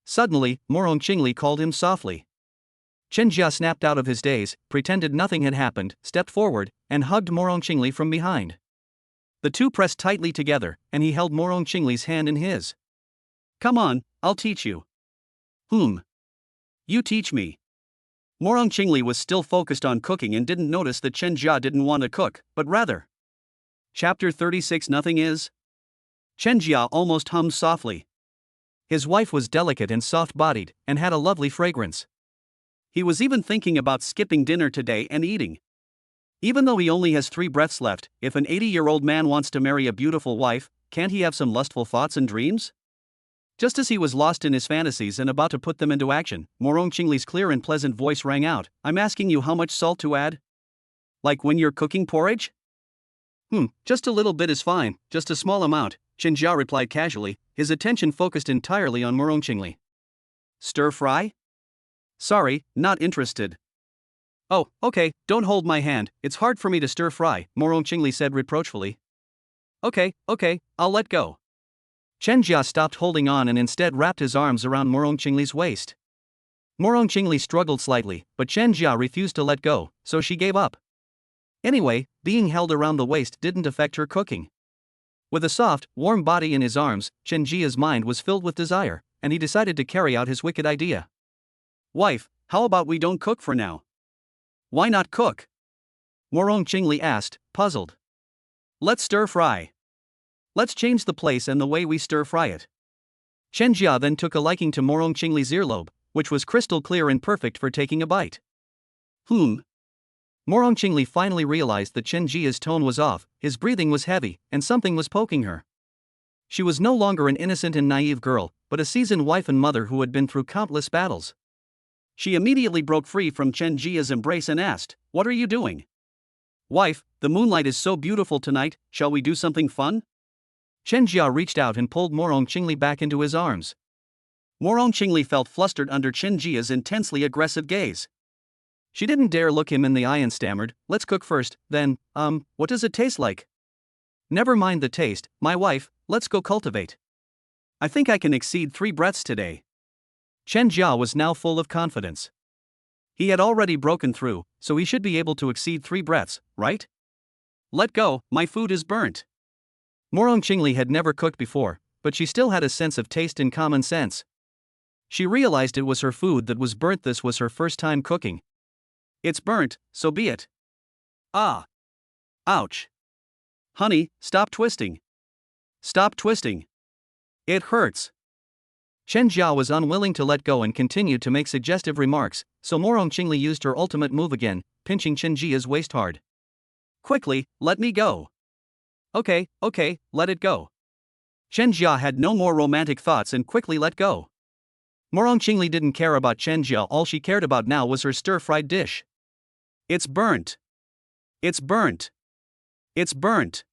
Suddenly, Morong Qingli called him softly. Chen Jia snapped out of his daze, pretended nothing had happened, stepped forward, and hugged Morong Qingli from behind. The 2 pressed tightly together, and he held Morong Qingli's hand in his. Come on, I'll teach you. You teach me. Morong Qingli was still focused on cooking and didn't notice that Chen Jia didn't want to cook, but rather. Chapter 36. Nothing is. Chen Jia almost hummed softly. His wife was delicate and soft-bodied, and had a lovely fragrance. He was even thinking about skipping dinner today and eating. Even though he only has 3 breaths left, if an 80-year-old man wants to marry a beautiful wife, can't he have some lustful thoughts and dreams? Just as he was lost in his fantasies and about to put them into action, Morong Qingli's clear and pleasant voice rang out, "I'm asking you how much salt to add? Like when you're cooking porridge?" Just a little bit is fine, just a small amount," Chen Jia replied casually, his attention focused entirely on Morong Qingli. "Stir fry? Sorry, not interested." "Oh, okay, don't hold my hand, it's hard for me to stir fry," Morong Qingli said reproachfully. Okay, I'll let go." Chen Jia stopped holding on and instead wrapped his arms around Morong Qingli's waist. Morong Qingli struggled slightly, but Chen Jia refused to let go, so she gave up. Anyway, being held around the waist didn't affect her cooking. With a soft, warm body in his arms, Chen Jia's mind was filled with desire, and he decided to carry out his wicked idea. "Wife, how about we don't cook for now?" "Why not cook?" Morong Qingli asked, puzzled. "Let's stir fry. Let's change the place and the way we stir fry it." Chen Jia then took a liking to Morong Qingli's earlobe, which was crystal clear and perfect for taking a bite. Morong Qingli finally realized that Chen Jia's tone was off, his breathing was heavy, and something was poking her. She was no longer an innocent and naive girl, but a seasoned wife and mother who had been through countless battles. She immediately broke free from Chen Jia's embrace and asked, "What are you doing?" "Wife, the moonlight is so beautiful tonight, shall we do something fun?" Chen Jia reached out and pulled Morong Qingli back into his arms. Morong Qingli felt flustered under Chen Jia's intensely aggressive gaze. She didn't dare look him in the eye and stammered, "Let's cook first, then, what does it taste like?" "Never mind the taste, my wife, let's go cultivate. I think I can exceed 3 breaths today." Chen Jia was now full of confidence. He had already broken through, so he should be able to exceed 3 breaths, right? "Let go, my food is burnt." Morong Qingli had never cooked before, but she still had a sense of taste and common sense. She realized it was her food that was burnt. This was her first time cooking. "It's burnt, so be it." "Ah. Ouch. Honey, stop twisting. Stop twisting. It hurts." Chen Jia was unwilling to let go and continued to make suggestive remarks, so Morong Qingli used her ultimate move again, pinching Chen Jia's waist hard. "Quickly, let me go." Okay, let it go." Chen Jia had no more romantic thoughts and quickly let go. Morong Qingli didn't care about Chen Jia, all she cared about now was her stir-fried dish. "It's burnt. It's burnt. It's burnt.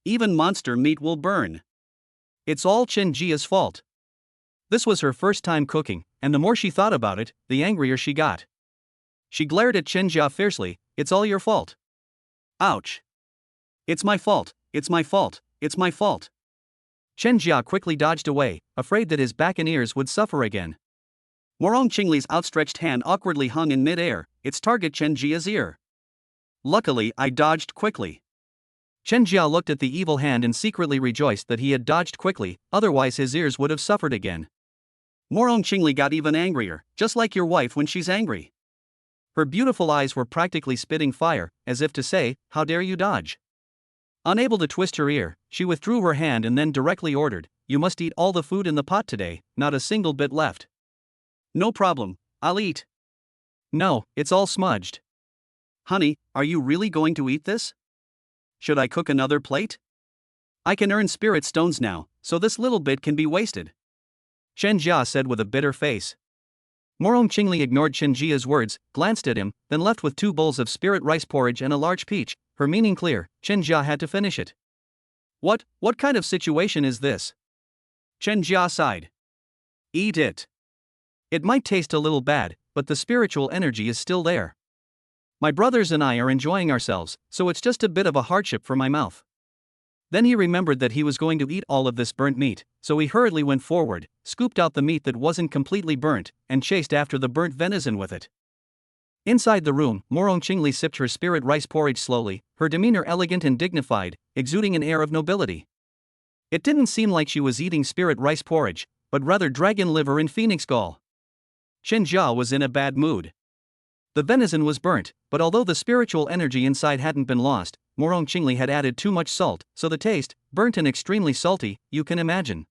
Even monster meat will burn. It's all Chen Jia's fault." This was her first time cooking, and the more she thought about it, the angrier she got. She glared at Chen Jia fiercely, "It's all your fault." "Ouch. It's my fault, it's my fault, it's my fault." Chen Jia quickly dodged away, afraid that his back and ears would suffer again. Morong Qingli's outstretched hand awkwardly hung in mid-air, its target Chen Jia's ear. Luckily, I dodged quickly. Chen Jia looked at the evil hand and secretly rejoiced that he had dodged quickly, otherwise his ears would have suffered again. Morong Qingli got even angrier, just like your wife when she's angry. Her beautiful eyes were practically spitting fire, as if to say, "How dare you dodge?" Unable to twist her ear, she withdrew her hand and then directly ordered, "You must eat all the food in the pot today, not a single bit left." "No problem, I'll eat." "No, it's all smudged." "Honey, are you really going to eat this? Should I cook another plate? I can earn spirit stones now, so this little bit can be wasted," Chen Jia said with a bitter face. Morong Qingli ignored Chen Jia's words, glanced at him, then left with 2 bowls of spirit rice porridge and a large peach, her meaning clear. Chen Jia had to finish it. What kind of situation is this?" Chen Jia sighed. "Eat it. It might taste a little bad, but the spiritual energy is still there. My brothers and I are enjoying ourselves, so it's just a bit of a hardship for my mouth." Then he remembered that he was going to eat all of this burnt meat, so he hurriedly went forward, scooped out the meat that wasn't completely burnt, and chased after the burnt venison with it. Inside the room, Morong Qingli sipped her spirit rice porridge slowly, her demeanor elegant and dignified, exuding an air of nobility. It didn't seem like she was eating spirit rice porridge, but rather dragon liver and phoenix gall. Chen Jia was in a bad mood. The venison was burnt, but although the spiritual energy inside hadn't been lost, Morong Qingli had added too much salt, so the taste, burnt and extremely salty, you can imagine.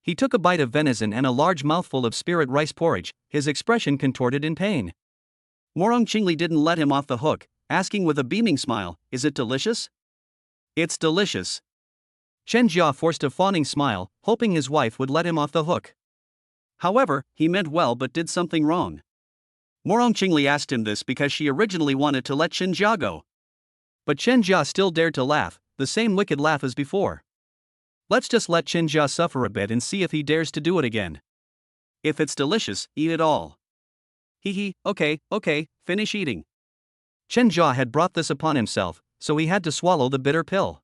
He took a bite of venison and a large mouthful of spirit rice porridge, his expression contorted in pain. Morong Qingli didn't let him off the hook, asking with a beaming smile, "Is it delicious?" "It's delicious." Chen Jia forced a fawning smile, hoping his wife would let him off the hook. However, he meant well but did something wrong. Morong Qingli asked him this because she originally wanted to let Chen Jia go. But Chen Jia still dared to laugh, the same wicked laugh as before. Let's just let Chen Jia suffer a bit and see if he dares to do it again. If it's delicious, eat it all. Hee, okay, finish eating. Chen Jia had brought this upon himself, so he had to swallow the bitter pill.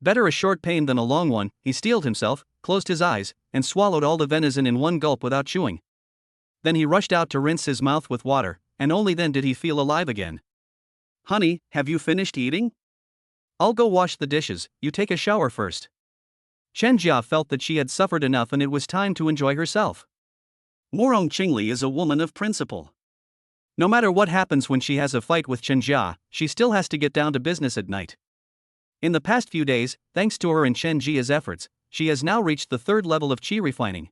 Better a short pain than a long one, he steeled himself, closed his eyes, and swallowed all the venison in one gulp without chewing. Then he rushed out to rinse his mouth with water, and only then did he feel alive again. "Honey, have you finished eating? I'll go wash the dishes, you take a shower first." Chen Jia felt that she had suffered enough and it was time to enjoy herself. Morong Qingli is a woman of principle. No matter what happens when she has a fight with Chen Jia, she still has to get down to business at night. In the past few days, thanks to her and Chen Jia's efforts, she has now reached the 3rd level of qi refining.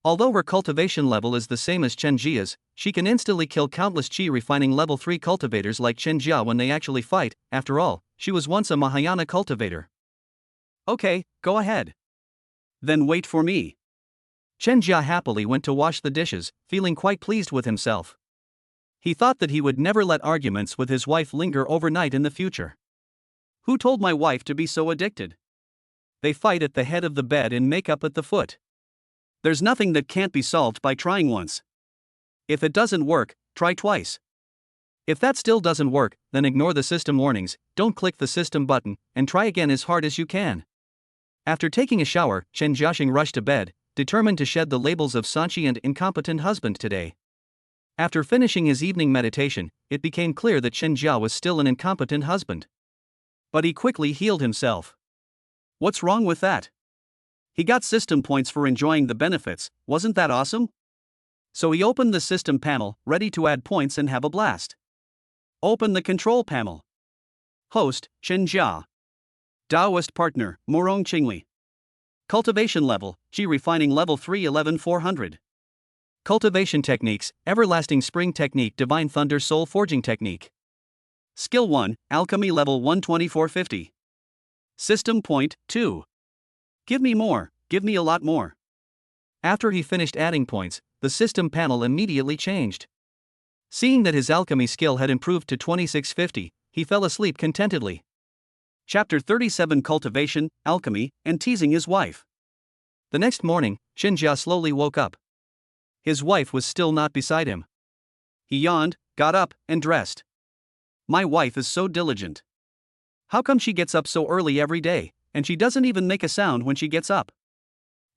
Although her cultivation level is the same as Chen Jia's, she can instantly kill countless qi refining level 3 cultivators like Chen Jia when they actually fight. After all, she was once a Mahayana cultivator. "Okay, go ahead. Then wait for me." Chen Jia happily went to wash the dishes, feeling quite pleased with himself. He thought that he would never let arguments with his wife linger overnight in the future. Who told my wife to be so addicted? They fight at the head of the bed and make up at the foot. There's nothing that can't be solved by trying once. If it doesn't work, try twice. If that still doesn't work, then ignore the system warnings, don't click the system button, and try again as hard as you can. After taking a shower, Chen Jiaxing rushed to bed, determined to shed the labels of Sanchi and incompetent husband today. After finishing his evening meditation, it became clear that Chen Jia was still an incompetent husband. But he quickly healed himself. What's wrong with that? He got system points for enjoying the benefits, wasn't that awesome? So he opened the system panel, ready to add points and have a blast. Open the control panel. Host, Chen Jia. Taoist partner, Morong Qingli. Cultivation level, qi refining level 3 11,400. Cultivation techniques, everlasting spring technique, divine thunder soul forging technique. Skill 1, alchemy level 1 2450. System point 2. Give me more, give me a lot more. After he finished adding points, the system panel immediately changed. Seeing that his alchemy skill had improved to 2650, he fell asleep contentedly. Chapter 37 Cultivation, Alchemy, and Teasing His Wife. The next morning, Chen Jia slowly woke up. His wife was still not beside him. He yawned, got up, and dressed. My wife is so diligent. How come she gets up so early every day, and she doesn't even make a sound when she gets up?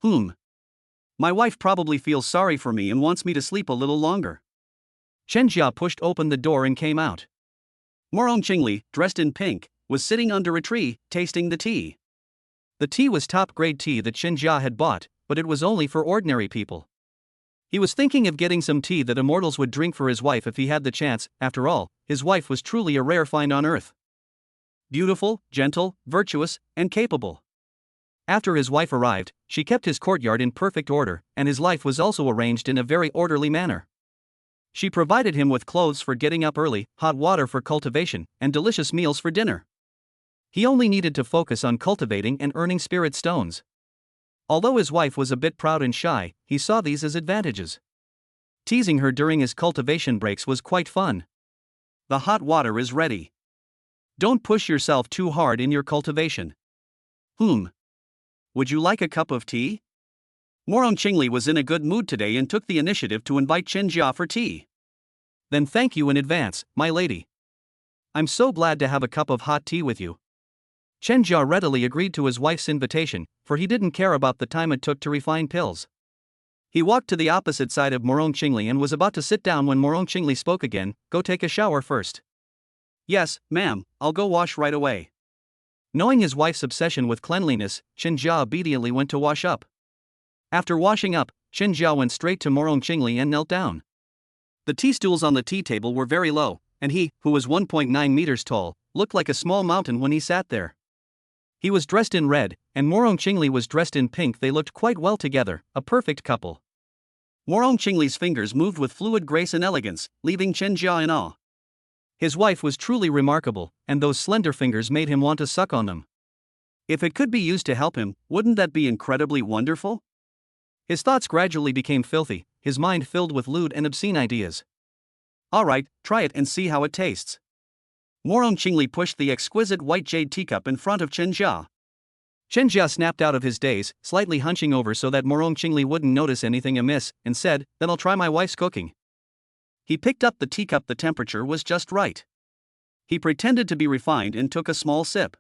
My wife probably feels sorry for me and wants me to sleep a little longer. Chen Jia pushed open the door and came out. Morong Qingli, dressed in pink, was sitting under a tree, tasting the tea. The tea was top-grade tea that Chen Jia had bought, but it was only for ordinary people. He was thinking of getting some tea that immortals would drink for his wife if he had the chance. After all, his wife was truly a rare find on earth. Beautiful, gentle, virtuous, and capable. After his wife arrived, she kept his courtyard in perfect order, and his life was also arranged in a very orderly manner. She provided him with clothes for getting up early, hot water for cultivation, and delicious meals for dinner. He only needed to focus on cultivating and earning spirit stones. Although his wife was a bit proud and shy, he saw these as advantages. Teasing her during his cultivation breaks was quite fun. The hot water is ready. Don't push yourself too hard in your cultivation. Would you like a cup of tea? Morong Qingli was in a good mood today and took the initiative to invite Chen Jia for tea. Then thank you in advance, my lady. I'm so glad to have a cup of hot tea with you. Chen Jia readily agreed to his wife's invitation, for he didn't care about the time it took to refine pills. He walked to the opposite side of Morong Qingli and was about to sit down when Morong Qingli spoke again. Go take a shower first. Yes, ma'am, I'll go wash right away. Knowing his wife's obsession with cleanliness, Chen Jia obediently went to wash up. After washing up, Chen Jia went straight to Morong Qingli and knelt down. The tea stools on the tea table were very low, and he, who was 1.9 meters tall, looked like a small mountain when he sat there. He was dressed in red, and Morong Qingli was dressed in pink. They looked quite well together, a perfect couple. Morong Qingli's fingers moved with fluid grace and elegance, leaving Chen Jia in awe. His wife was truly remarkable, and those slender fingers made him want to suck on them. If it could be used to help him, wouldn't that be incredibly wonderful? His thoughts gradually became filthy, his mind filled with lewd and obscene ideas. Alright, try it and see how it tastes. Morong Qingli pushed the exquisite white jade teacup in front of Chen Jia. Chen Jia snapped out of his daze, slightly hunching over so that Morong Qingli wouldn't notice anything amiss, and said, "Then I'll try my wife's cooking." He picked up the teacup. The temperature was just right. He pretended to be refined and took a small sip.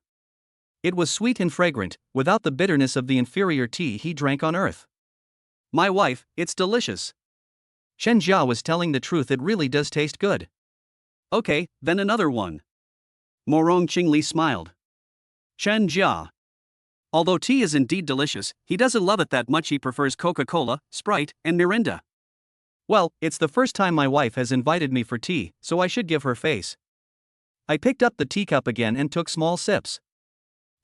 It was sweet and fragrant, without the bitterness of the inferior tea he drank on earth. My wife, it's delicious. Chen Jia was telling the truth. It really does taste good. Okay, then another one. Morong Qingli smiled. Chen Jia. Although tea is indeed delicious, he doesn't love it that much. He prefers Coca-Cola, Sprite, and Mirinda. Well, it's the first time my wife has invited me for tea, so I should give her face. I picked up the teacup again and took small sips.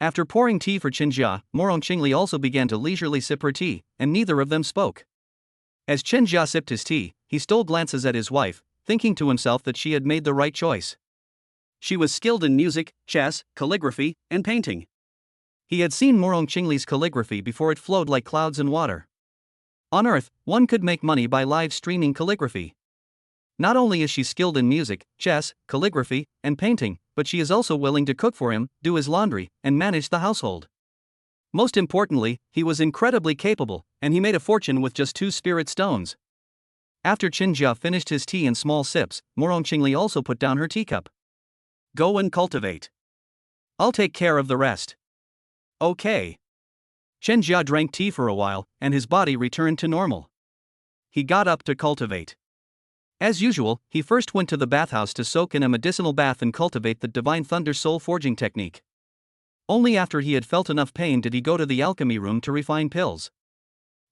After pouring tea for Chen Jia, Morong Qingli also began to leisurely sip her tea, and neither of them spoke. As Chen Jia sipped his tea, he stole glances at his wife, thinking to himself that she had made the right choice. She was skilled in music, chess, calligraphy, and painting. He had seen Morong Qingli's calligraphy before. It flowed like clouds in water. On Earth, one could make money by live streaming calligraphy. Not only is she skilled in music, chess, calligraphy, and painting, but she is also willing to cook for him, do his laundry, and manage the household. Most importantly, he was incredibly capable, and he made a fortune with just 2 spirit stones. After Chen Jia finished his tea in small sips, Morong Qingli also put down her teacup. Go and cultivate. I'll take care of the rest. Okay. Chen Jia drank tea for a while, and his body returned to normal. He got up to cultivate. As usual, he first went to the bathhouse to soak in a medicinal bath and cultivate the Divine Thunder soul forging technique. Only after he had felt enough pain did he go to the alchemy room to refine pills.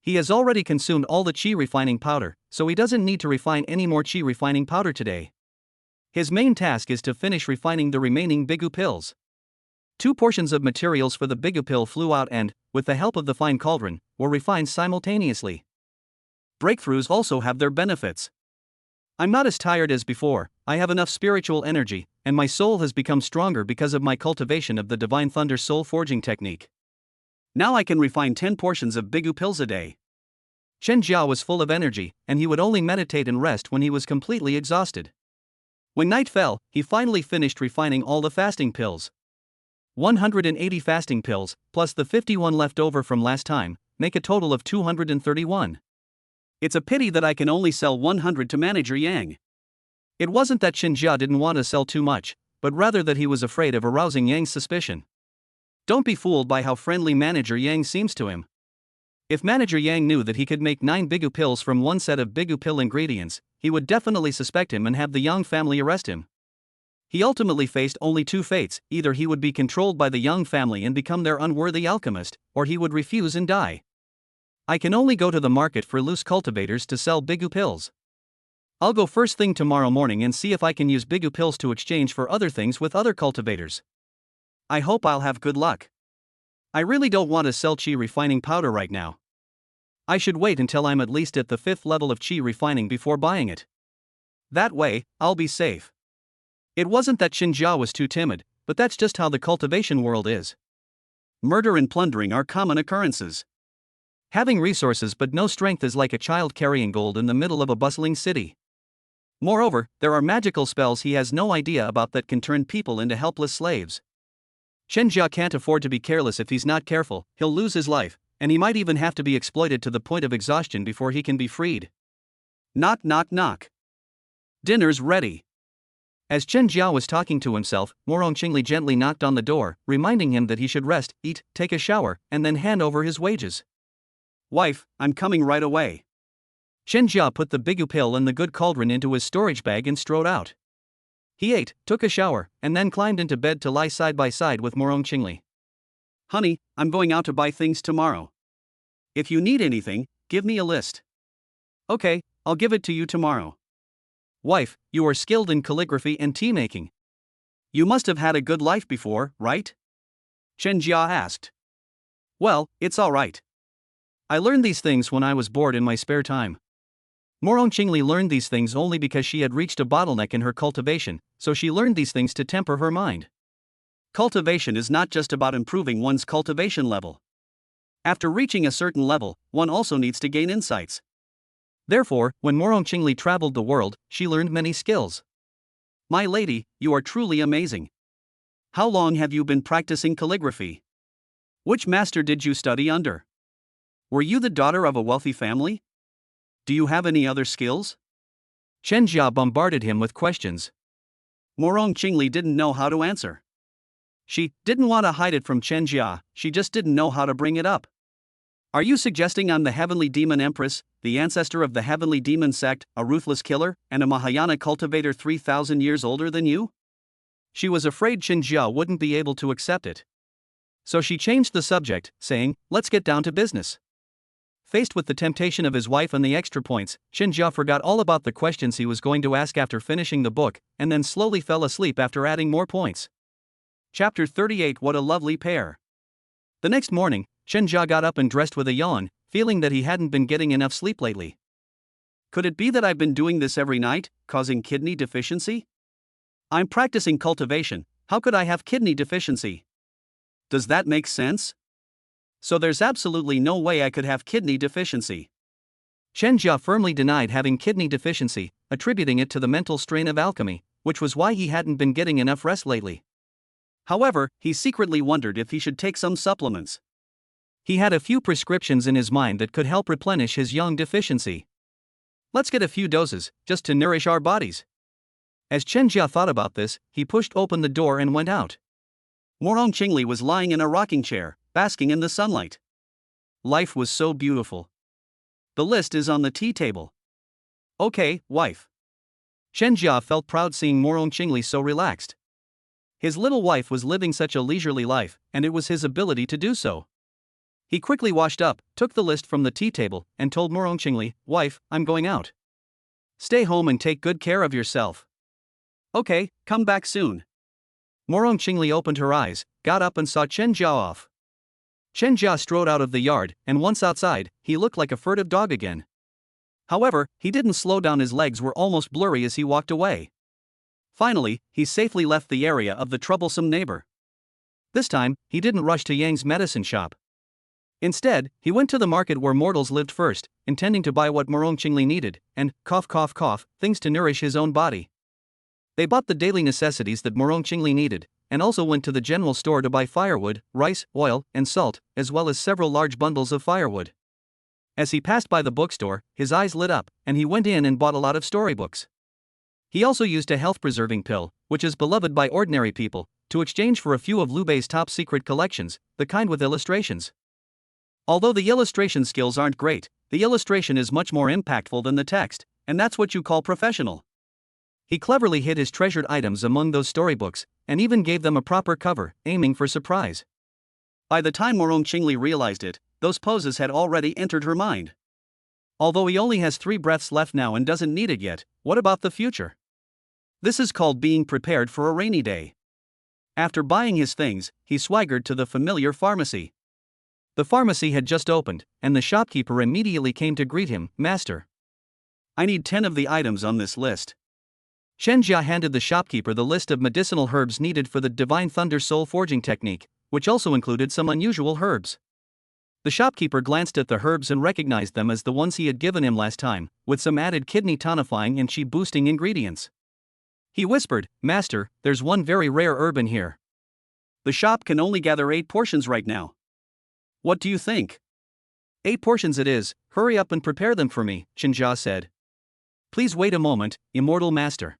He has already consumed all the qi refining powder, so he doesn't need to refine any more qi refining powder today. His main task is to finish refining the remaining bigu pills. 2 portions of materials for the bigu pill flew out and, with the help of the fine cauldron, were refined simultaneously. Breakthroughs also have their benefits. I'm not as tired as before. I have enough spiritual energy, and my soul has become stronger because of my cultivation of the Divine Thunder soul forging technique. Now I can refine 10 portions of bigu pills a day. Chen Jia was full of energy, and he would only meditate and rest when he was completely exhausted. When night fell, he finally finished refining all the fasting pills. 180 fasting pills, plus the 51 left over from last time, make a total of 231. It's a pity that I can only sell 100 to Manager Yang. It wasn't that Chen Jia didn't want to sell too much, but rather that he was afraid of arousing Yang's suspicion. Don't be fooled by how friendly Manager Yang seems to him. If Manager Yang knew that he could make 9 bigu pills from one set of bigu pill ingredients, he would definitely suspect him and have the Yang family arrest him. He ultimately faced only 2 fates: either he would be controlled by the Yang family and become their unworthy alchemist, or he would refuse and die. I can only go to the market for loose cultivators to sell bigu pills. I'll go first thing tomorrow morning and see if I can use bigu pills to exchange for other things with other cultivators. I hope I'll have good luck. I really don't want to sell qi refining powder right now. I should wait until I'm at least at the 5th level of qi refining before buying it. That way, I'll be safe. It wasn't that Chen Jia was too timid, but that's just how the cultivation world is. Murder and plundering are common occurrences. Having resources but no strength is like a child carrying gold in the middle of a bustling city. Moreover, there are magical spells he has no idea about that can turn people into helpless slaves. Chen Jia can't afford to be careless. If he's not careful, he'll lose his life, and he might even have to be exploited to the point of exhaustion before he can be freed. Knock knock knock. Dinner's ready. As Chen Jia was talking to himself, Morong Qingli gently knocked on the door, reminding him that he should rest, eat, take a shower, and then hand over his wages. Wife, I'm coming right away. Chen Jia put the bigu pill and the good cauldron into his storage bag and strode out. He ate, took a shower, and then climbed into bed to lie side by side with Morong Qingli. Honey, I'm going out to buy things tomorrow. If you need anything, give me a list. Okay, I'll give it to you tomorrow. Wife, you are skilled in calligraphy and tea making. You must have had a good life before, right? Chen Jia asked. Well, it's alright. I learned these things when I was bored in my spare time. Morong Qingli learned these things only because she had reached a bottleneck in her cultivation, so she learned these things to temper her mind. Cultivation is not just about improving one's cultivation level. After reaching a certain level, one also needs to gain insights. Therefore, when Morong Qingli traveled the world, she learned many skills. My lady, you are truly amazing. How long have you been practicing calligraphy? Which master did you study under? Were you the daughter of a wealthy family? Do you have any other skills? Chen Jia bombarded him with questions. Morong Qingli didn't know how to answer. She didn't want to hide it from Chen Jia, she just didn't know how to bring it up. Are you suggesting I'm the heavenly demon Empress, the ancestor of the heavenly demon sect, a ruthless killer, and a Mahayana cultivator 3,000 years older than you? She was afraid Chen Jia wouldn't be able to accept it. So she changed the subject, saying, let's get down to business. Faced with the temptation of his wife and the extra points, Chen Jia forgot all about the questions he was going to ask after finishing the book, and then slowly fell asleep after adding more points. Chapter 38. What a lovely pair. The next morning, Chen Jia got up and dressed with a yawn, feeling that he hadn't been getting enough sleep lately. Could it be that I've been doing this every night, causing kidney deficiency? I'm practicing cultivation, how could I have kidney deficiency? Does that make sense? So there's absolutely no way I could have kidney deficiency. Chen Jia firmly denied having kidney deficiency, attributing it to the mental strain of alchemy, which was why he hadn't been getting enough rest lately. However, he secretly wondered if he should take some supplements. He had a few prescriptions in his mind that could help replenish his yang deficiency. Let's get a few doses, just to nourish our bodies. As Chen Jia thought about this, he pushed open the door and went out. Morong Qingli was lying in a rocking chair, basking in the sunlight. Life was so beautiful. The list is on the tea table. Okay, wife. Chen Jia felt proud seeing Morong Qingli so relaxed. His little wife was living such a leisurely life, and it was his ability to do so. He quickly washed up, took the list from the tea table, and told Morong Qingli, wife, I'm going out. Stay home and take good care of yourself. Okay, come back soon. Morong Qingli opened her eyes, got up and saw Chen Jia off. Chen Jia strode out of the yard, and once outside, he looked like a furtive dog again. However, he didn't slow down, his legs were almost blurry as he walked away. Finally, he safely left the area of the troublesome neighbor. This time, he didn't rush to Yang's medicine shop. Instead, he went to the market where mortals lived first, intending to buy what Morong Qingli needed, and, cough cough cough, things to nourish his own body. They bought the daily necessities that Morong Qingli needed, and also went to the general store to buy firewood, rice, oil, and salt, as well as several large bundles of firewood. As he passed by the bookstore, his eyes lit up, and he went in and bought a lot of storybooks. He also used a health-preserving pill, which is beloved by ordinary people, to exchange for a few of Liu Bei's top-secret collections, the kind with illustrations. Although the illustration skills aren't great, the illustration is much more impactful than the text, and that's what you call professional. He cleverly hid his treasured items among those storybooks, and even gave them a proper cover, aiming for surprise. By the time Morong Qingli realized it, those poses had already entered her mind. Although he only has 3 breaths left now and doesn't need it yet, what about the future? This is called being prepared for a rainy day. After buying his things, he swaggered to the familiar pharmacy. The pharmacy had just opened, and the shopkeeper immediately came to greet him, Master. I need 10 of the items on this list. Chen Jia handed the shopkeeper the list of medicinal herbs needed for the Divine Thunder Soul Forging technique, which also included some unusual herbs. The shopkeeper glanced at the herbs and recognized them as the ones he had given him last time, with some added kidney tonifying and qi boosting ingredients. He whispered, Master, there's one very rare herb in here. The shop can only gather 8 portions right now. What do you think? 8 portions it is, hurry up and prepare them for me, Chen Jia said. Please wait a moment, immortal master.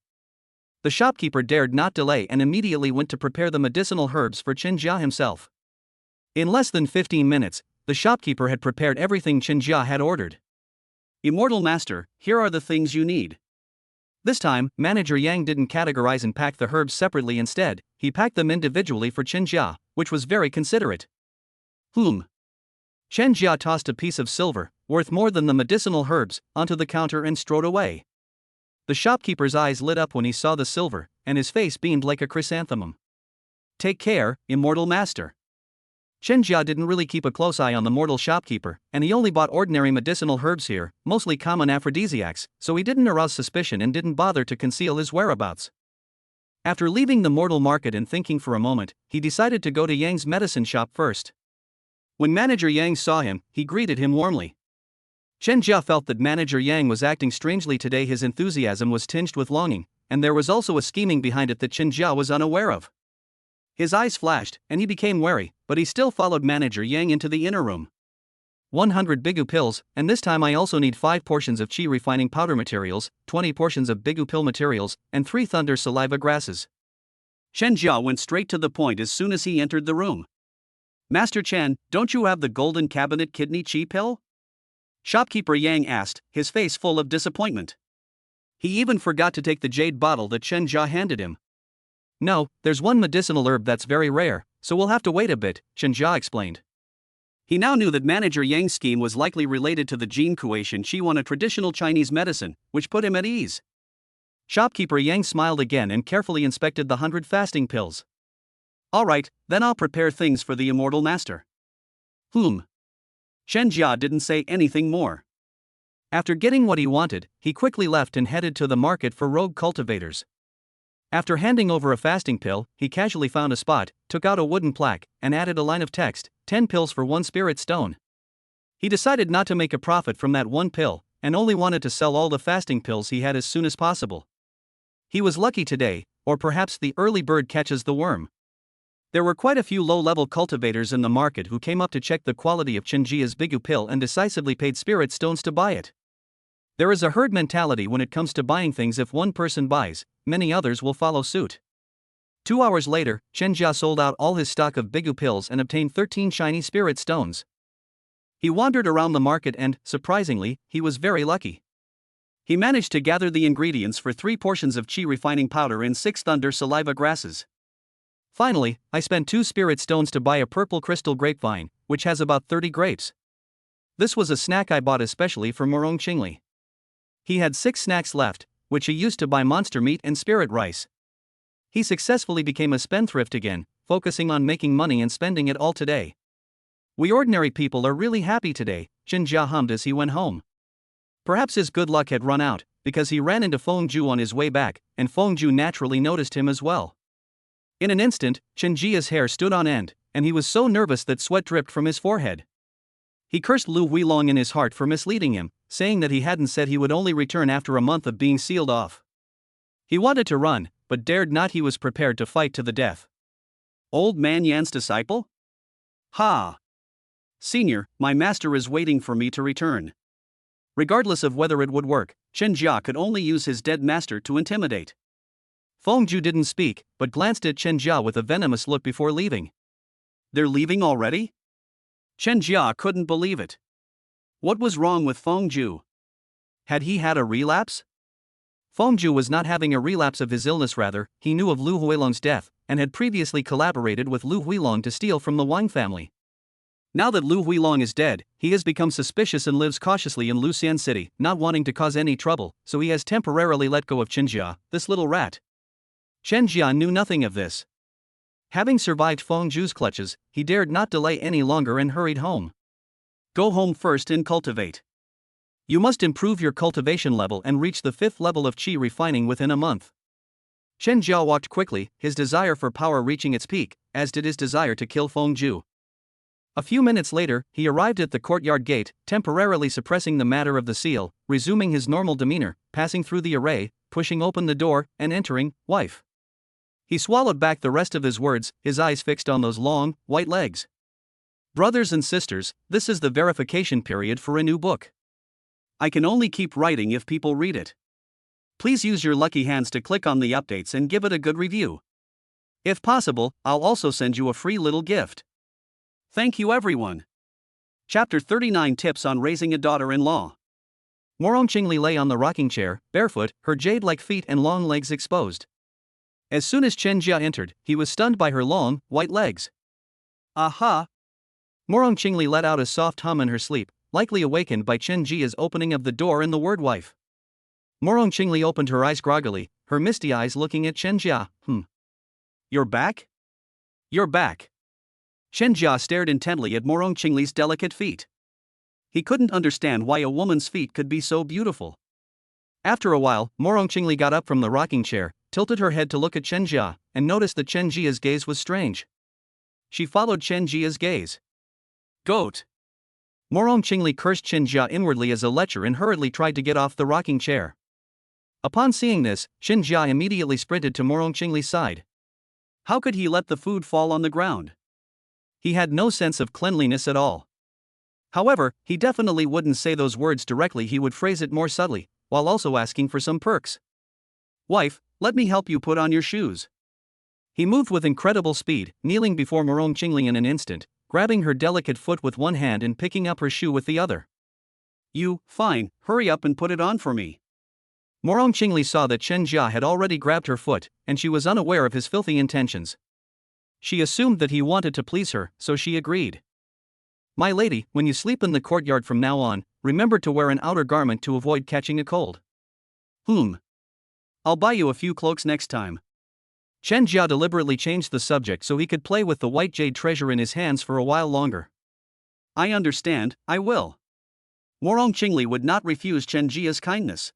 The shopkeeper dared not delay and immediately went to prepare the medicinal herbs for Chen Jia himself. In less than 15 minutes, the shopkeeper had prepared everything Chen Jia had ordered. Immortal master, here are the things you need. This time, Manager Yang didn't categorize and pack the herbs separately. Instead, he packed them individually for Chen Jia, which was very considerate. Chen Jia tossed a piece of silver, worth more than the medicinal herbs, onto the counter and strode away. The shopkeeper's eyes lit up when he saw the silver, and his face beamed like a chrysanthemum. Take care, immortal master. Chen Jia didn't really keep a close eye on the mortal shopkeeper, and he only bought ordinary medicinal herbs here, mostly common aphrodisiacs, so he didn't arouse suspicion and didn't bother to conceal his whereabouts. After leaving the mortal market and thinking for a moment, he decided to go to Yang's medicine shop first. When Manager Yang saw him, he greeted him warmly. Chen Jia felt that Manager Yang was acting strangely today. His enthusiasm was tinged with longing, and there was also a scheming behind it that Chen Jia was unaware of. His eyes flashed, and he became wary, but he still followed Manager Yang into the inner room. 100 Bigu pills, and this time I also need 5 portions of Qi refining powder materials, 20 portions of Bigu pill materials, and 3 thunder saliva grasses. Chen Jia went straight to the point as soon as he entered the room. Master Chen, don't you have the golden cabinet kidney Qi pill? Shopkeeper Yang asked, his face full of disappointment. He even forgot to take the jade bottle that Chen Jia handed him. No, there's one medicinal herb that's very rare, so we'll have to wait a bit, Chen Jia explained. He now knew that Manager Yang's scheme was likely related to the Jin Kuei-shen Qi, a traditional Chinese medicine, which put him at ease. Shopkeeper Yang smiled again and carefully inspected the 100 fasting pills. All right, then I'll prepare things for the immortal master. Chen Jia didn't say anything more. After getting what he wanted, he quickly left and headed to the market for rogue cultivators. After handing over a fasting pill, he casually found a spot, took out a wooden plaque, and added a line of text, 10 pills for 1 spirit stone. He decided not to make a profit from that one pill, and only wanted to sell all the fasting pills he had as soon as possible. He was lucky today, or perhaps the early bird catches the worm. There were quite a few low-level cultivators in the market who came up to check the quality of Chen Jia's Bigu pill and decisively paid spirit stones to buy it. There is a herd mentality when it comes to buying things. If one person buys, many others will follow suit. 2 hours later, Chen Jia sold out all his stock of Bigu pills and obtained 13 shiny spirit stones. He wandered around the market and, surprisingly, he was very lucky. He managed to gather the ingredients for 3 portions of Qi refining powder and 6 thunder saliva grasses. Finally, I spent 2 spirit stones to buy a purple crystal grapevine, which has about 30 grapes. This was a snack I bought especially for Morong Qingli. He had 6 snacks left, which he used to buy monster meat and spirit rice. He successfully became a spendthrift again, focusing on making money and spending it all today. We ordinary people are really happy today, Chen Jia hummed as he went home. Perhaps his good luck had run out, because he ran into Feng Ju on his way back, and Feng Ju naturally noticed him as well. In an instant, Chen Jia's hair stood on end, and he was so nervous that sweat dripped from his forehead. He cursed Lu Huilong in his heart for misleading him, saying that he hadn't said he would only return after a month of being sealed off. He wanted to run, but dared not. He was prepared to fight to the death. Old Man Yan's disciple? Ha! Senior, my master is waiting for me to return. Regardless of whether it would work, Chen Jia could only use his dead master to intimidate. Feng Ju didn't speak, but glanced at Chen Jia with a venomous look before leaving. They're leaving already? Chen Jia couldn't believe it. What was wrong with Feng Ju? Had he had a relapse? Feng Ju was not having a relapse of his illness. Rather, he knew of Lu Huilong's death, and had previously collaborated with Lu Huilong to steal from the Wang family. Now that Lu Huilong is dead, he has become suspicious and lives cautiously in Luxian City, not wanting to cause any trouble, so he has temporarily let go of Chen Jia, this little rat. Chen Jia knew nothing of this. Having survived Feng Ju's clutches, he dared not delay any longer and hurried home. Go home first and cultivate. You must improve your cultivation level and reach the 5th level of Qi refining within a month. Chen Jia walked quickly, his desire for power reaching its peak, as did his desire to kill Feng Ju. A few minutes later, he arrived at the courtyard gate, temporarily suppressing the matter of the seal, resuming his normal demeanor, passing through the array, pushing open the door, and entering, wife. He swallowed back the rest of his words, his eyes fixed on those long, white legs. Brothers and sisters, this is the verification period for a new book. I can only keep writing if people read it. Please use your lucky hands to click on the updates and give it a good review. If possible, I'll also send you a free little gift. Thank you everyone. Chapter 39 Tips on Raising a Daughter-in-Law. Morong Qingli lay on the rocking chair, barefoot, her jade-like feet and long legs exposed. As soon as Chen Jia entered, he was stunned by her long, white legs. Aha! Morong Qingli let out a soft hum in her sleep, likely awakened by Chen Jia's opening of the door and the word wife. Morong Qingli opened her eyes groggily, her misty eyes looking at Chen Jia. You're back? You're back. Chen Jia stared intently at Morong Qingli's delicate feet. He couldn't understand why a woman's feet could be so beautiful. After a while, Morong Qingli got up from the rocking chair, tilted her head to look at Chen Jia, and noticed that Chen Jia's gaze was strange. She followed Chen Jia's gaze. Goat! Morong Qingli cursed Chen Jia inwardly as a lecher and hurriedly tried to get off the rocking chair. Upon seeing this, Chen Jia immediately sprinted to Morong Qingli's side. How could he let the food fall on the ground? He had no sense of cleanliness at all. However, he definitely wouldn't say those words directly, he would phrase it more subtly, while also asking for some perks. Wife, let me help you put on your shoes. He moved with incredible speed, kneeling before Morong Qingli in an instant, grabbing her delicate foot with one hand and picking up her shoe with the other. Fine, hurry up and put it on for me. Morong Qingli saw that Chen Jia had already grabbed her foot, and she was unaware of his filthy intentions. She assumed that he wanted to please her, so she agreed. My lady, when you sleep in the courtyard from now on, remember to wear an outer garment to avoid catching a cold. I'll buy you a few cloaks next time. Chen Jia deliberately changed the subject so he could play with the white jade treasure in his hands for a while longer. I understand, I will. Morong Qingli would not refuse Chen Jia's kindness.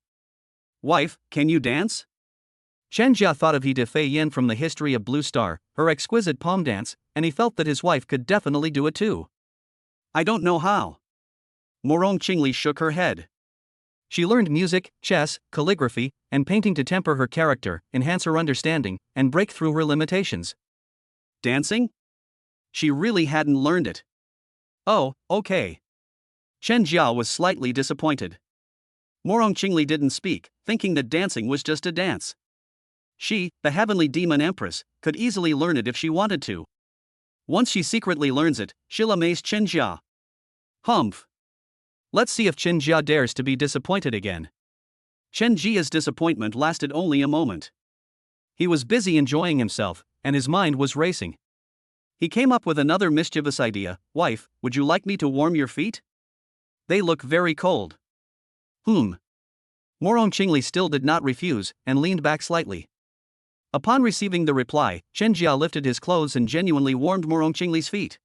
Wife, can you dance? Chen Jia thought of He De Fei Yen from the History of Blue Star, her exquisite palm dance, and he felt that his wife could definitely do it too. I don't know how. Morong Qingli shook her head. She learned music, chess, calligraphy, and painting to temper her character, enhance her understanding, and break through her limitations. Dancing? She really hadn't learned it. Oh, okay. Chen Jia was slightly disappointed. Morong Qingli didn't speak, thinking that dancing was just a dance. She, the heavenly demon Empress, could easily learn it if she wanted to. Once she secretly learns it, she'll amaze Chen Jia. Humph. Let's see if Chen Jia dares to be disappointed again. Chen Jia's disappointment lasted only a moment. He was busy enjoying himself, and his mind was racing. He came up with another mischievous idea. Wife, would you like me to warm your feet? They look very cold. Morong Qingli still did not refuse, and leaned back slightly. Upon receiving the reply, Chen Jia lifted his clothes and genuinely warmed Morong Qingli's feet.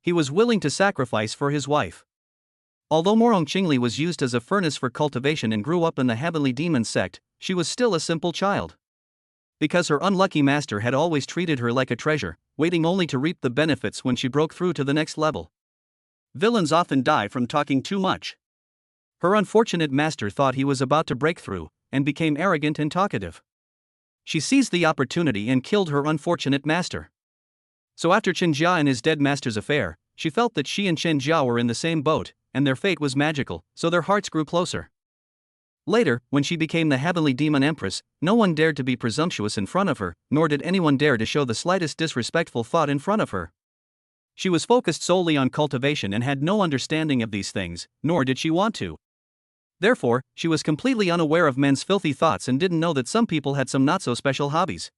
He was willing to sacrifice for his wife. Although Morong Qingli was used as a furnace for cultivation and grew up in the heavenly Demon Sect, she was still a simple child. Because her unlucky master had always treated her like a treasure, waiting only to reap the benefits when she broke through to the next level. Villains often die from talking too much. Her unfortunate master thought he was about to break through, and became arrogant and talkative. She seized the opportunity and killed her unfortunate master. So after Chen Jia and his dead master's affair, she felt that she and Chen Jia were in the same boat, and their fate was magical, so their hearts grew closer. Later, when she became the heavenly demon Empress, no one dared to be presumptuous in front of her, nor did anyone dare to show the slightest disrespectful thought in front of her. She was focused solely on cultivation and had no understanding of these things, nor did she want to. Therefore, she was completely unaware of men's filthy thoughts and didn't know that some people had some not-so-special hobbies.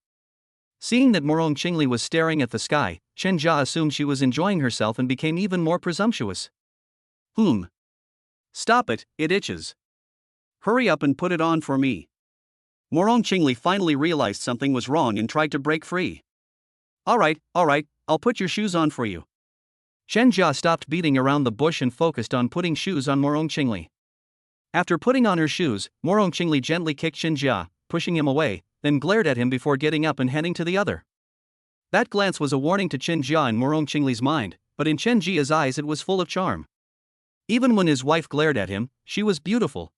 Seeing that Morong Qingli was staring at the sky, Chen Jia assumed she was enjoying herself and became even more presumptuous. Stop it, it itches. Hurry up and put it on for me. Morong Qingli finally realized something was wrong and tried to break free. Alright, I'll put your shoes on for you. Chen Jia stopped beating around the bush and focused on putting shoes on Morong Qingli. After putting on her shoes, Morong Qingli gently kicked Chen Jia, pushing him away, then glared at him before getting up and heading to the other. That glance was a warning to Chen Jia in Morong Qingli's mind, but in Chen Jia's eyes it was full of charm. Even when his wife glared at him, she was beautiful.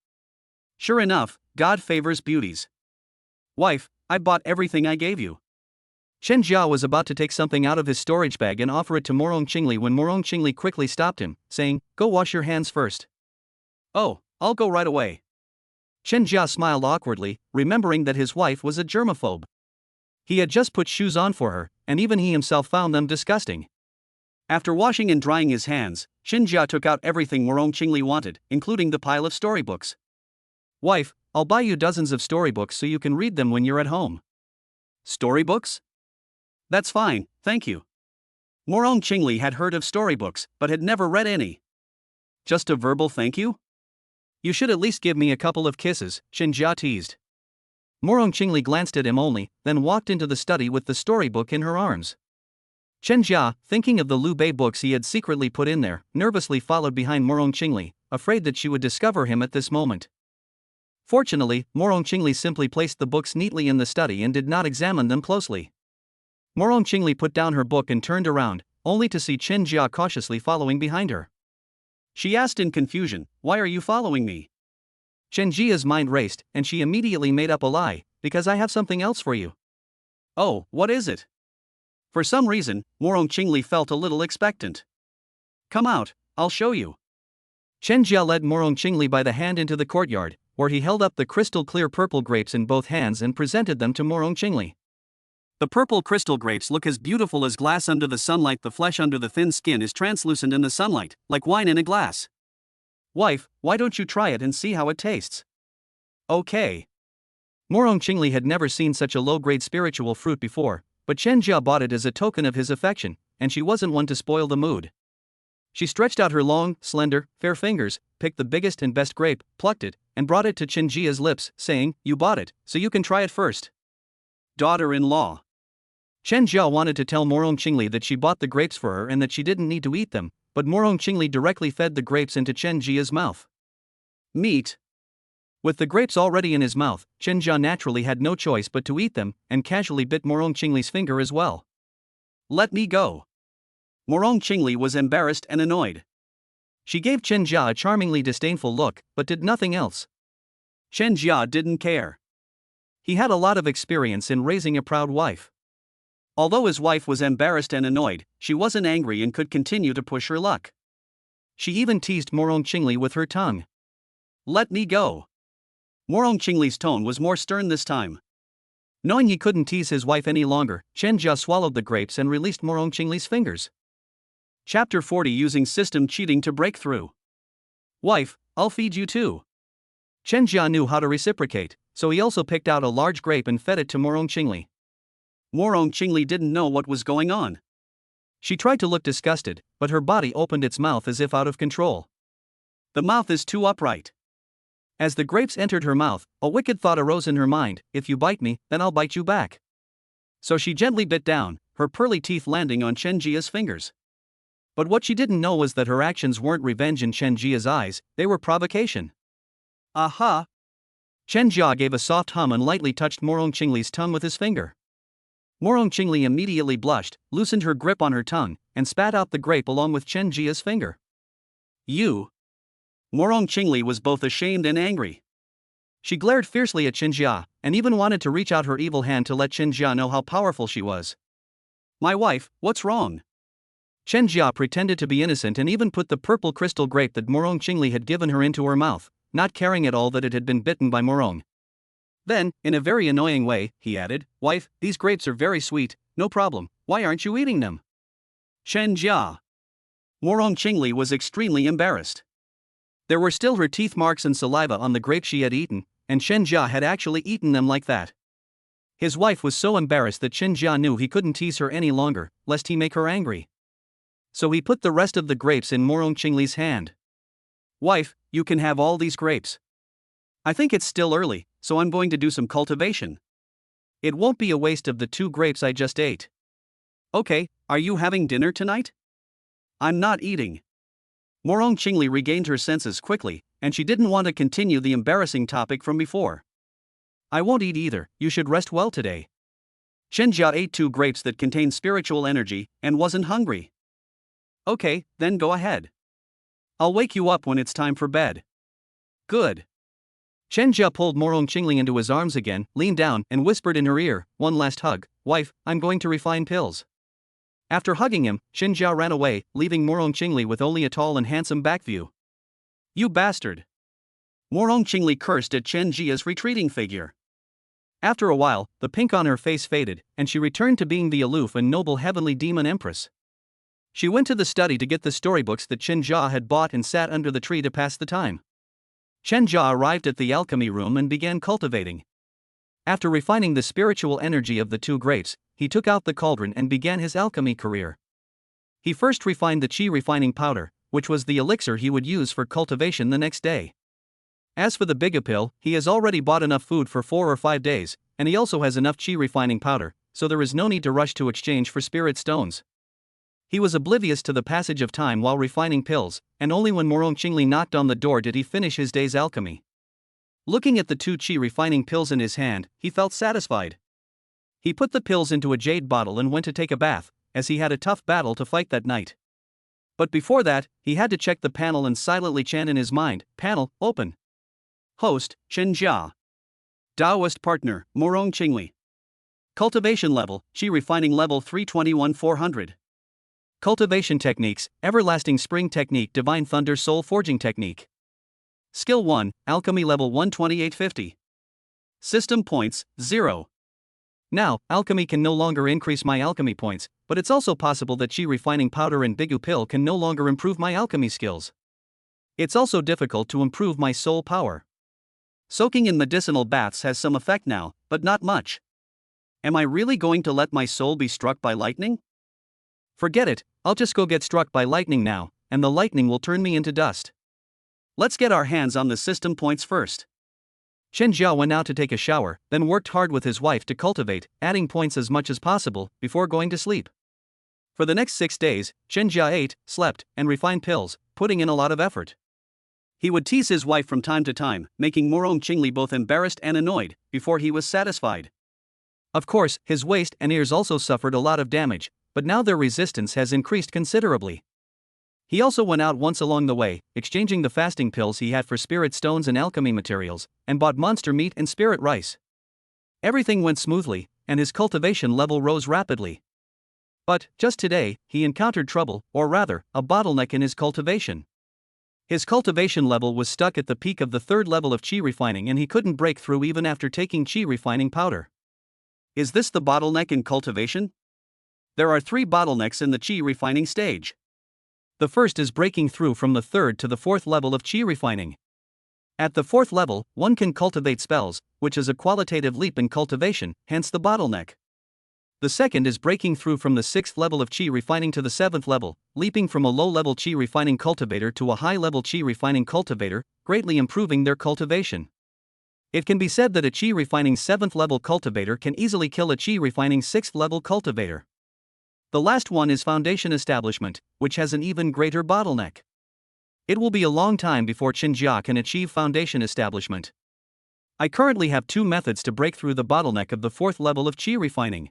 Sure enough, God favors beauties. Wife, I bought everything I gave you. Chen Jia was about to take something out of his storage bag and offer it to Morong Qingli when Morong Qingli quickly stopped him, saying, "Go wash your hands first." Oh, I'll go right away. Chen Jia smiled awkwardly, remembering that his wife was a germaphobe. He had just put shoes on for her, and even he himself found them disgusting. After washing and drying his hands, Chen Jia took out everything Morong Qingli wanted, including the pile of storybooks. Wife, I'll buy you dozens of storybooks so you can read them when you're at home. Storybooks? That's fine, thank you. Morong Qingli had heard of storybooks, but had never read any. Just a verbal thank you? You should at least give me a couple of kisses, Chen Jia teased. Morong Qingli glanced at him only, then walked into the study with the storybook in her arms. Chen Jia, thinking of the Liu Bei books he had secretly put in there, nervously followed behind Morong Qingli, afraid that she would discover him at this moment. Fortunately, Morong Qingli simply placed the books neatly in the study and did not examine them closely. Morong Qingli put down her book and turned around, only to see Chen Jia cautiously following behind her. She asked in confusion, "Why are you following me?" Chen Jia's mind raced, and she immediately made up a lie, "Because I have something else for you." "Oh, what is it?" For some reason, Morong Qingli felt a little expectant. "Come out, I'll show you." Chen Jia led Morong Qingli by the hand into the courtyard, where he held up the crystal-clear purple grapes in both hands and presented them to Morong Qingli. The purple crystal grapes look as beautiful as glass under the sunlight. The flesh under the thin skin is translucent in the sunlight, like wine in a glass. "Wife, why don't you try it and see how it tastes?" "Okay." Morong Qingli had never seen such a low-grade spiritual fruit before, but Chen Jia bought it as a token of his affection, and she wasn't one to spoil the mood. She stretched out her long, slender, fair fingers, picked the biggest and best grape, plucked it, and brought it to Chen Jia's lips, saying, "You bought it, so you can try it first." Daughter-in-law. Chen Jia wanted to tell Morong Qingli that she bought the grapes for her and that she didn't need to eat them, but Morong Qingli directly fed the grapes into Chen Jia's mouth. Meat. With the grapes already in his mouth, Chen Jia naturally had no choice but to eat them, and casually bit Morong Qingli's finger as well. "Let me go." Morong Qingli was embarrassed and annoyed. She gave Chen Jia a charmingly disdainful look, but did nothing else. Chen Jia didn't care. He had a lot of experience in raising a proud wife. Although his wife was embarrassed and annoyed, she wasn't angry and could continue to push her luck. She even teased Morong Qingli with her tongue. "Let me go." Morong Qingli's tone was more stern this time. Knowing he couldn't tease his wife any longer, Chen Jia swallowed the grapes and released Morong Qingli's fingers. Chapter 40, Using System Cheating to Break Through. "Wife, I'll feed you too." Chen Jia knew how to reciprocate, so he also picked out a large grape and fed it to Morong Qingli. Morong Qingli didn't know what was going on. She tried to look disgusted, but her body opened its mouth as if out of control. The mouth is too upright. As the grapes entered her mouth, a wicked thought arose in her mind: "If you bite me, then I'll bite you back." So she gently bit down, her pearly teeth landing on Chen Jia's fingers. But what she didn't know was that her actions weren't revenge in Chen Jia's eyes, they were provocation. "Aha!" Chen Jia gave a soft hum and lightly touched Morong Qingli's tongue with his finger. Morong Qingli immediately blushed, loosened her grip on her tongue, and spat out the grape along with Chen Jia's finger. "You!" Morong Qingli was both ashamed and angry. She glared fiercely at Chen Jia, and even wanted to reach out her evil hand to let Chen Jia know how powerful she was. "My wife, what's wrong?" Chen Jia pretended to be innocent and even put the purple crystal grape that Morong Qingli had given her into her mouth, not caring at all that it had been bitten by Morong. Then, in a very annoying way, he added, "Wife, these grapes are very sweet, no problem, why aren't you eating them?" Chen Jia. Morong Qingli was extremely embarrassed. There were still her teeth marks and saliva on the grapes she had eaten, and Chen Jia had actually eaten them like that. His wife was so embarrassed that Chen Jia knew he couldn't tease her any longer, lest he make her angry. So he put the rest of the grapes in Morong Qingli's hand. "Wife, you can have all these grapes. I think it's still early, so I'm going to do some cultivation. It won't be a waste of the 2 grapes I just ate." "Okay, are you having dinner tonight?" "I'm not eating." Morong Qingli regained her senses quickly, and she didn't want to continue the embarrassing topic from before. "I won't eat either, you should rest well today." Chen Jia ate 2 grapes that contained spiritual energy, and wasn't hungry. "Okay, then go ahead. I'll wake you up when it's time for bed." "Good." Chen Jia pulled Morong Qingli into his arms again, leaned down, and whispered in her ear, "One last hug, wife, I'm going to refine pills." After hugging him, Chen Jia ran away, leaving Morong Qingli with only a tall and handsome back view. "You bastard!" Morong Qingli cursed at Chen Jia's retreating figure. After a while, the pink on her face faded, and she returned to being the aloof and noble heavenly demon Empress. She went to the study to get the storybooks that Chen Jia had bought and sat under the tree to pass the time. Chen Jia arrived at the alchemy room and began cultivating. After refining the spiritual energy of the 2 grapes, he took out the cauldron and began his alchemy career. He first refined the qi refining powder, which was the elixir he would use for cultivation the next day. As for the bigapil, he has already bought enough food for 4 or 5 days, and he also has enough qi refining powder, so there is no need to rush to exchange for spirit stones. He was oblivious to the passage of time while refining pills, and only when Morong Qingli knocked on the door did he finish his day's alchemy. Looking at the 2 qi refining pills in his hand, he felt satisfied. He put the pills into a jade bottle and went to take a bath, as he had a tough battle to fight that night. But before that, he had to check the panel and silently chant in his mind, "Panel, open." Host, Chen Jia. Taoist partner, Morong Qingli. Cultivation level, Qi refining level 321-400. Cultivation techniques, Everlasting Spring Technique, Divine Thunder Soul Forging Technique. Skill 1, Alchemy level 12850. System points, 0. Now, alchemy can no longer increase my alchemy points, but it's also possible that Qi refining powder and Bigu pill can no longer improve my alchemy skills. It's also difficult to improve my soul power. Soaking in medicinal baths has some effect now, but not much. Am I really going to let my soul be struck by lightning? Forget it, I'll just go get struck by lightning now, and the lightning will turn me into dust. Let's get our hands on the system points first. Chen Jia went out to take a shower, then worked hard with his wife to cultivate, adding points as much as possible, before going to sleep. For the next 6 days, Chen Jia ate, slept, and refined pills, putting in a lot of effort. He would tease his wife from time to time, making Morong Qingli both embarrassed and annoyed, before he was satisfied. Of course, his waist and ears also suffered a lot of damage, but now their resistance has increased considerably. He also went out once along the way, exchanging the fasting pills he had for spirit stones and alchemy materials, and bought monster meat and spirit rice. Everything went smoothly, and his cultivation level rose rapidly. But, just today, he encountered trouble, or rather, a bottleneck in his cultivation. His cultivation level was stuck at the peak of the 3rd level of Qi refining and he couldn't break through even after taking Qi refining powder. Is this the bottleneck in cultivation? There are 3 bottlenecks in the Qi refining stage. The first is breaking through from the 3rd to the 4th level of Qi refining. At the 4th level, one can cultivate spells, which is a qualitative leap in cultivation, hence the bottleneck. The second is breaking through from the 6th level of Qi refining to the 7th level, leaping from a low-level Qi refining cultivator to a high-level Qi refining cultivator, greatly improving their cultivation. It can be said that a Qi refining 7th level cultivator can easily kill a Qi refining 6th level cultivator. The last one is foundation establishment, which has an even greater bottleneck. It will be a long time before Chen Jia can achieve foundation establishment. I currently have 2 methods to break through the bottleneck of the 4th level of Qi refining.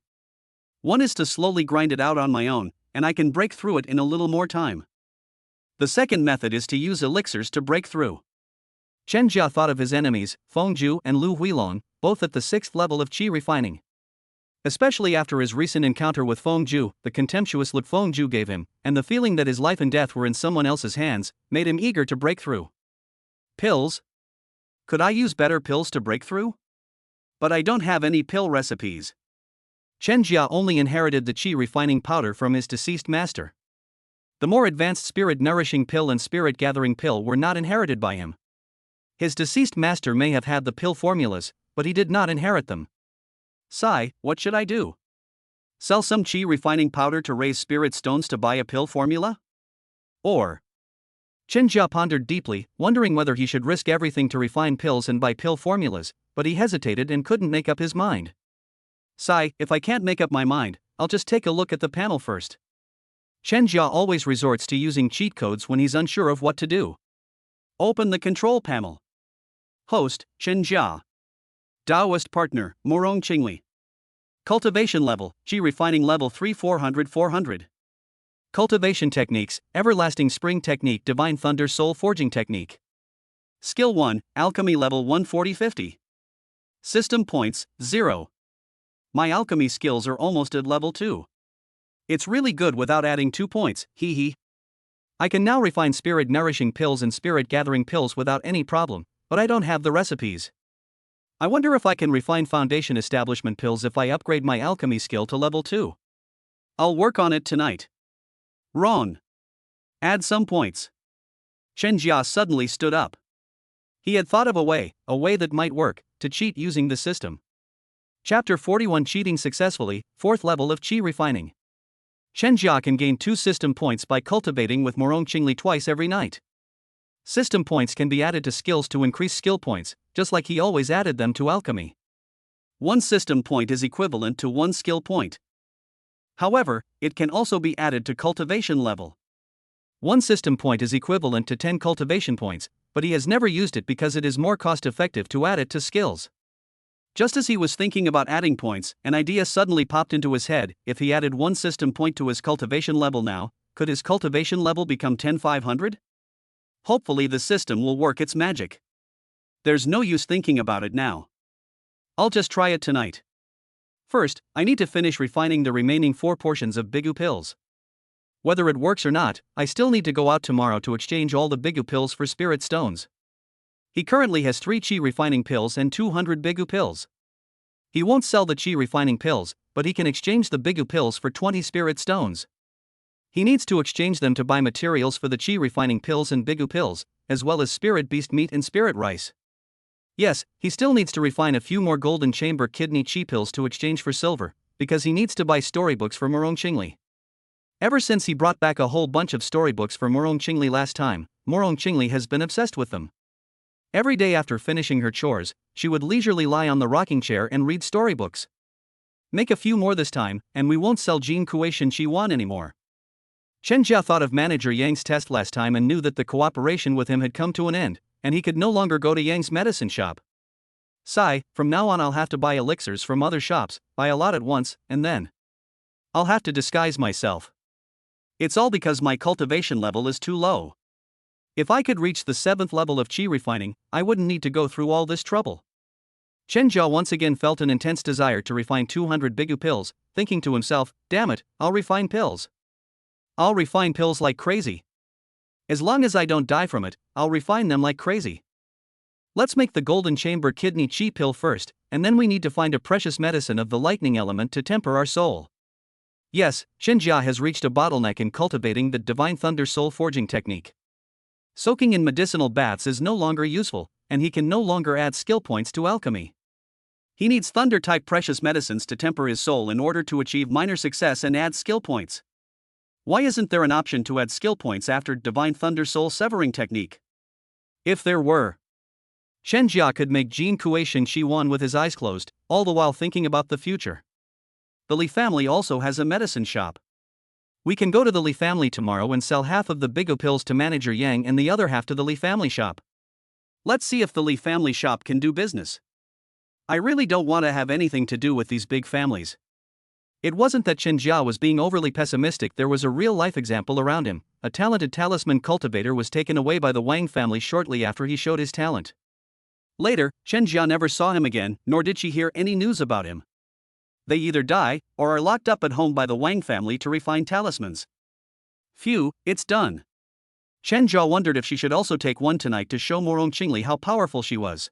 One is to slowly grind it out on my own, and I can break through it in a little more time. The second method is to use elixirs to break through. Chen Jia thought of his enemies, Fengju and Lu Huilong, both at the 6th level of Qi refining. Especially after his recent encounter with Fengju, the contemptuous look Fengju gave him, and the feeling that his life and death were in someone else's hands, made him eager to break through. Pills? Could I use better pills to break through? But I don't have any pill recipes. Chen Jia only inherited the Qi refining powder from his deceased master. The more advanced spirit nourishing pill and spirit gathering pill were not inherited by him. His deceased master may have had the pill formulas, but he did not inherit them. Sai, what should I do? Sell some Qi refining powder to raise spirit stones to buy a pill formula? Or? Chen Jia pondered deeply, wondering whether he should risk everything to refine pills and buy pill formulas, but he hesitated and couldn't make up his mind. Sai, if I can't make up my mind, I'll just take a look at the panel first. Chen Jia always resorts to using cheat codes when he's unsure of what to do. Open the control panel. Host, Chen Jia. Taoist partner, Morong Qingli. Cultivation level, Qi refining level 3 400. Cultivation techniques, Everlasting Spring Technique, Divine Thunder Soul Forging Technique. Skill 1, Alchemy level 140-50. System points, 0. My alchemy skills are almost at level 2. It's really good without adding 2 points, hee hee. I can now refine spirit nourishing pills and spirit gathering pills without any problem, but I don't have the recipes. I wonder if I can refine foundation establishment pills if I upgrade my alchemy skill to level 2. I'll work on it tonight. Wrong. Add some points. Chen Jia suddenly stood up. He had thought of a way that might work, to cheat using the system. Chapter 41, Cheating Successfully, 4th level of Qi refining. Chen Jia can gain 2 system points by cultivating with Morong Qingli twice every night. System points can be added to skills to increase skill points, just like he always added them to alchemy. 1 system point is equivalent to 1 skill point. However, it can also be added to cultivation level. One system point is equivalent to 10 cultivation points, but he has never used it because it is more cost-effective to add it to skills. Just as he was thinking about adding points, an idea suddenly popped into his head. If he added one system point to his cultivation level now, could his cultivation level become 10,500? Hopefully the system will work its magic. There's no use thinking about it now. I'll just try it tonight. First, I need to finish refining the remaining 4 portions of Bigu pills. Whether it works or not, I still need to go out tomorrow to exchange all the Bigu pills for spirit stones. He currently has 3 chi refining pills and 200 Bigu pills. He won't sell the chi refining pills, but he can exchange the Bigu pills for 20 spirit stones. He needs to exchange them to buy materials for the chi refining pills and Bigu pills, as well as spirit beast meat and spirit rice. Yes, he still needs to refine a few more golden chamber kidney chi pills to exchange for silver, because he needs to buy storybooks for Morong Qingli. Ever since he brought back a whole bunch of storybooks for Morong Qingli last time, Morong Qingli has been obsessed with them. Every day after finishing her chores, she would leisurely lie on the rocking chair and read storybooks. Make a few more this time, and we won't sell Jin Kuei Shin Chi Wan anymore. Chen Jia thought of Manager Yang's test last time and knew that the cooperation with him had come to an end, and he could no longer go to Yang's medicine shop. Sigh, from now on I'll have to buy elixirs from other shops, buy a lot at once, and then I'll have to disguise myself. It's all because my cultivation level is too low. If I could reach the 7th level of chi refining, I wouldn't need to go through all this trouble. Chen Jia once again felt an intense desire to refine 200 Bigu pills, thinking to himself, damn it, I'll refine pills. I'll refine pills like crazy. As long as I don't die from it, I'll refine them like crazy. Let's make the golden chamber kidney chi pill first, and then we need to find a precious medicine of the lightning element to temper our soul. Yes, Chen Jia has reached a bottleneck in cultivating the divine thunder soul forging technique. Soaking in medicinal baths is no longer useful, and he can no longer add skill points to alchemy. He needs thunder-type precious medicines to temper his soul in order to achieve minor success and add skill points. Why isn't there an option to add skill points after divine thunder soul severing technique? If there were, Chen Jia could make Jin Kuei Shin Chi Wan with his eyes closed, all the while thinking about the future. The Li family also has a medicine shop. We can go to the Li family tomorrow and sell half of the Bigu pills to Manager Yang and the other half to the Li family shop. Let's see if the Li family shop can do business. I really don't want to have anything to do with these big families. It wasn't that Chen Jia was being overly pessimistic, there was a real-life example around him. A talented talisman cultivator was taken away by the Wang family shortly after he showed his talent. Later, Chen Jia never saw him again, nor did she hear any news about him. They either die, or are locked up at home by the Wang family to refine talismans. Phew, it's done. Chen Jia wondered if she should also take one tonight to show Morong Qingli how powerful she was.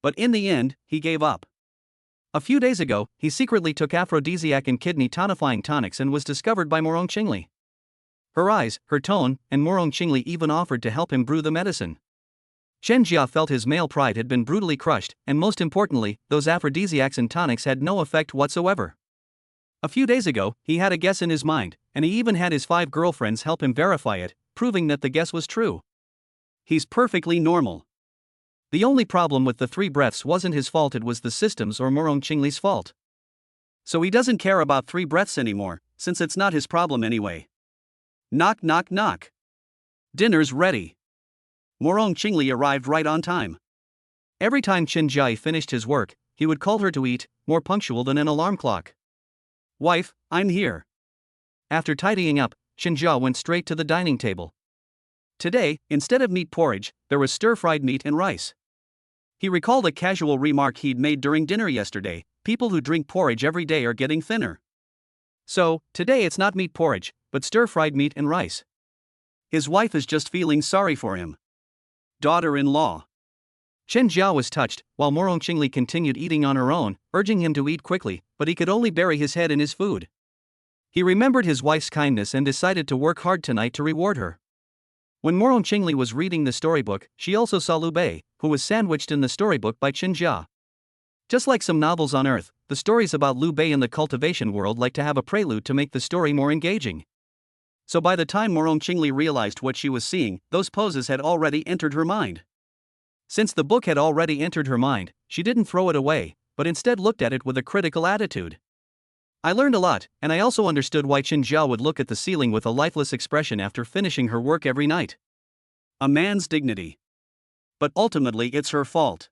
But in the end, he gave up. A few days ago, he secretly took aphrodisiac and kidney tonifying tonics and was discovered by Morong Qingli. Her eyes, her tone, and Morong Qingli even offered to help him brew the medicine. Chen Jia felt his male pride had been brutally crushed, and most importantly, those aphrodisiacs and tonics had no effect whatsoever. A few days ago, he had a guess in his mind, and he even had his 5 girlfriends help him verify it, proving that the guess was true. He's perfectly normal. The only problem with the 3 breaths wasn't his fault, it was the system's or Morong Qingli's fault. So he doesn't care about 3 breaths anymore, since it's not his problem anyway. Knock knock knock. Dinner's ready. Morong Qingli arrived right on time. Every time Chen Jia finished his work, he would call her to eat, more punctual than an alarm clock. Wife, I'm here. After tidying up, Chen Jia went straight to the dining table. Today, instead of meat porridge, there was stir-fried meat and rice. He recalled a casual remark he'd made during dinner yesterday: people who drink porridge every day are getting thinner. So, today it's not meat porridge, but stir-fried meat and rice. His wife is just feeling sorry for him. Daughter-in-law. Chen Jia was touched, while Morong Qingli continued eating on her own, urging him to eat quickly, but he could only bury his head in his food. He remembered his wife's kindness and decided to work hard tonight to reward her. When Morong Qingli was reading the storybook, she also saw Liu Bei, who was sandwiched in the storybook by Chen Jia. Just like some novels on Earth, the stories about Liu Bei in the cultivation world like to have a prelude to make the story more engaging. So by the time Morong Qingli realized what she was seeing, those poses had already entered her mind. Since the book had already entered her mind, she didn't throw it away, but instead looked at it with a critical attitude. I learned a lot, and I also understood why Qinjia would look at the ceiling with a lifeless expression after finishing her work every night. A man's dignity. But ultimately it's her fault.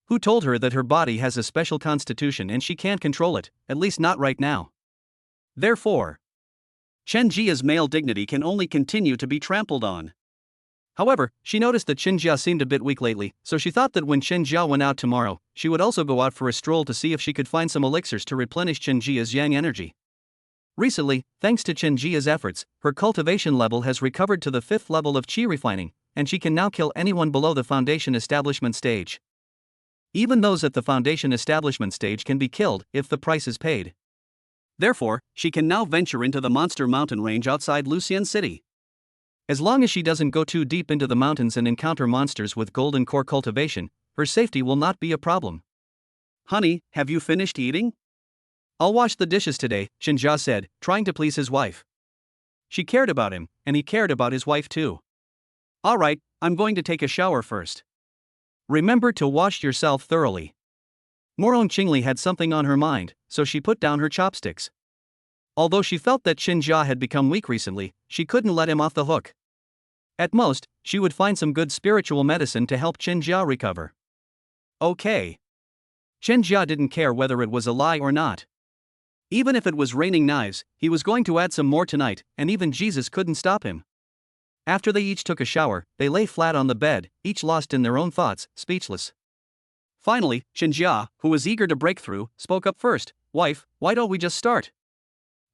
Who told her that her body has a special constitution and she can't control it, at least not right now? Therefore, Chen Jia's male dignity can only continue to be trampled on. However, she noticed that Qinjia seemed a bit weak lately, so she thought that when Qinjia went out tomorrow, she would also go out for a stroll to see if she could find some elixirs to replenish Qinjia's yang energy. Recently, thanks to Qinjia's efforts, her cultivation level has recovered to the 5th level of qi refining, and she can now kill anyone below the foundation establishment stage. Even those at the foundation establishment stage can be killed if the price is paid. Therefore, she can now venture into the monster mountain range outside Lucian City. As long as she doesn't go too deep into the mountains and encounter monsters with golden core cultivation, her safety will not be a problem. Honey, have you finished eating? I'll wash the dishes today, Qinjia said, trying to please his wife. She cared about him, and he cared about his wife too. All right, I'm going to take a shower first. Remember to wash yourself thoroughly. Morong Qingli had something on her mind, so she put down her chopsticks. Although she felt that Qinjia had become weak recently, she couldn't let him off the hook. At most, she would find some good spiritual medicine to help Qinjia recover. Okay. Qinjia didn't care whether it was a lie or not. Even if it was raining knives, he was going to add some more tonight, and even Jesus couldn't stop him. After they each took a shower, they lay flat on the bed, each lost in their own thoughts, speechless. Finally, Qinjia, who was eager to break through, spoke up first. Wife, why don't we just start?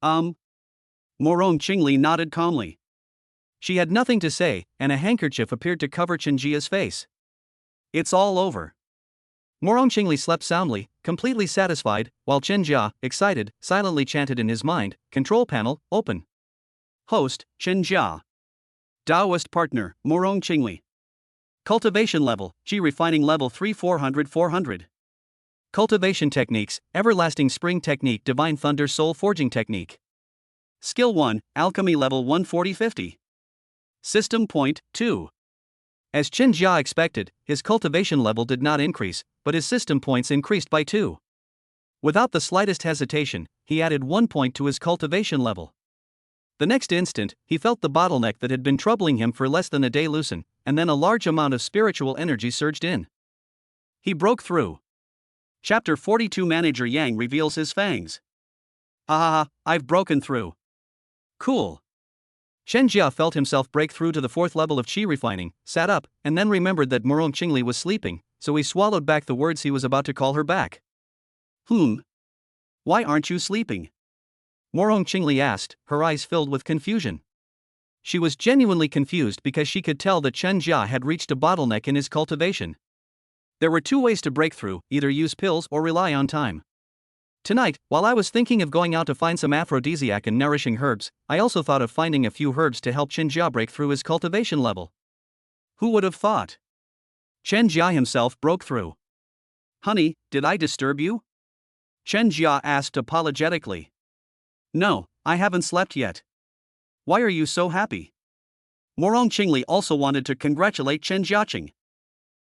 Morong Qingli nodded calmly. She had nothing to say, and a handkerchief appeared to cover Qinjia's face. It's all over. Morong Qingli slept soundly, completely satisfied, while Qinjia, excited, silently chanted in his mind, "Control panel, open." Host, Qinjia. Taoist partner, Morong Qingli. Cultivation level, Qi refining level 3 400. Cultivation techniques, Everlasting Spring Technique, Divine Thunder Soul Forging Technique. Skill 1, Alchemy level 140-50. System point 2. As Qinjia expected, his cultivation level did not increase, but his system points increased by 2. Without the slightest hesitation, he added 1 point to his cultivation level. The next instant, he felt the bottleneck that had been troubling him for less than a day loosen, and then a large amount of spiritual energy surged in. He broke through. Chapter 42 Manager Yang reveals his fangs. Ah, I've broken through. Cool. Qinjia felt himself break through to the 4th level of qi refining, sat up, and then remembered that Morong Qingli was sleeping, so he swallowed back the words he was about to call her back. Why aren't you sleeping? Morong Qingli asked, her eyes filled with confusion. She was genuinely confused because she could tell that Qinjia had reached a bottleneck in his cultivation. There were 2 ways to break through, either use pills or rely on time. Tonight, while I was thinking of going out to find some aphrodisiac and nourishing herbs, I also thought of finding a few herbs to help Qinjia break through his cultivation level. Who would have thought? Qinjia himself broke through. Honey, did I disturb you? Qinjia asked apologetically. No, I haven't slept yet. Why are you so happy? Morong Qingli also wanted to congratulate Qinjia.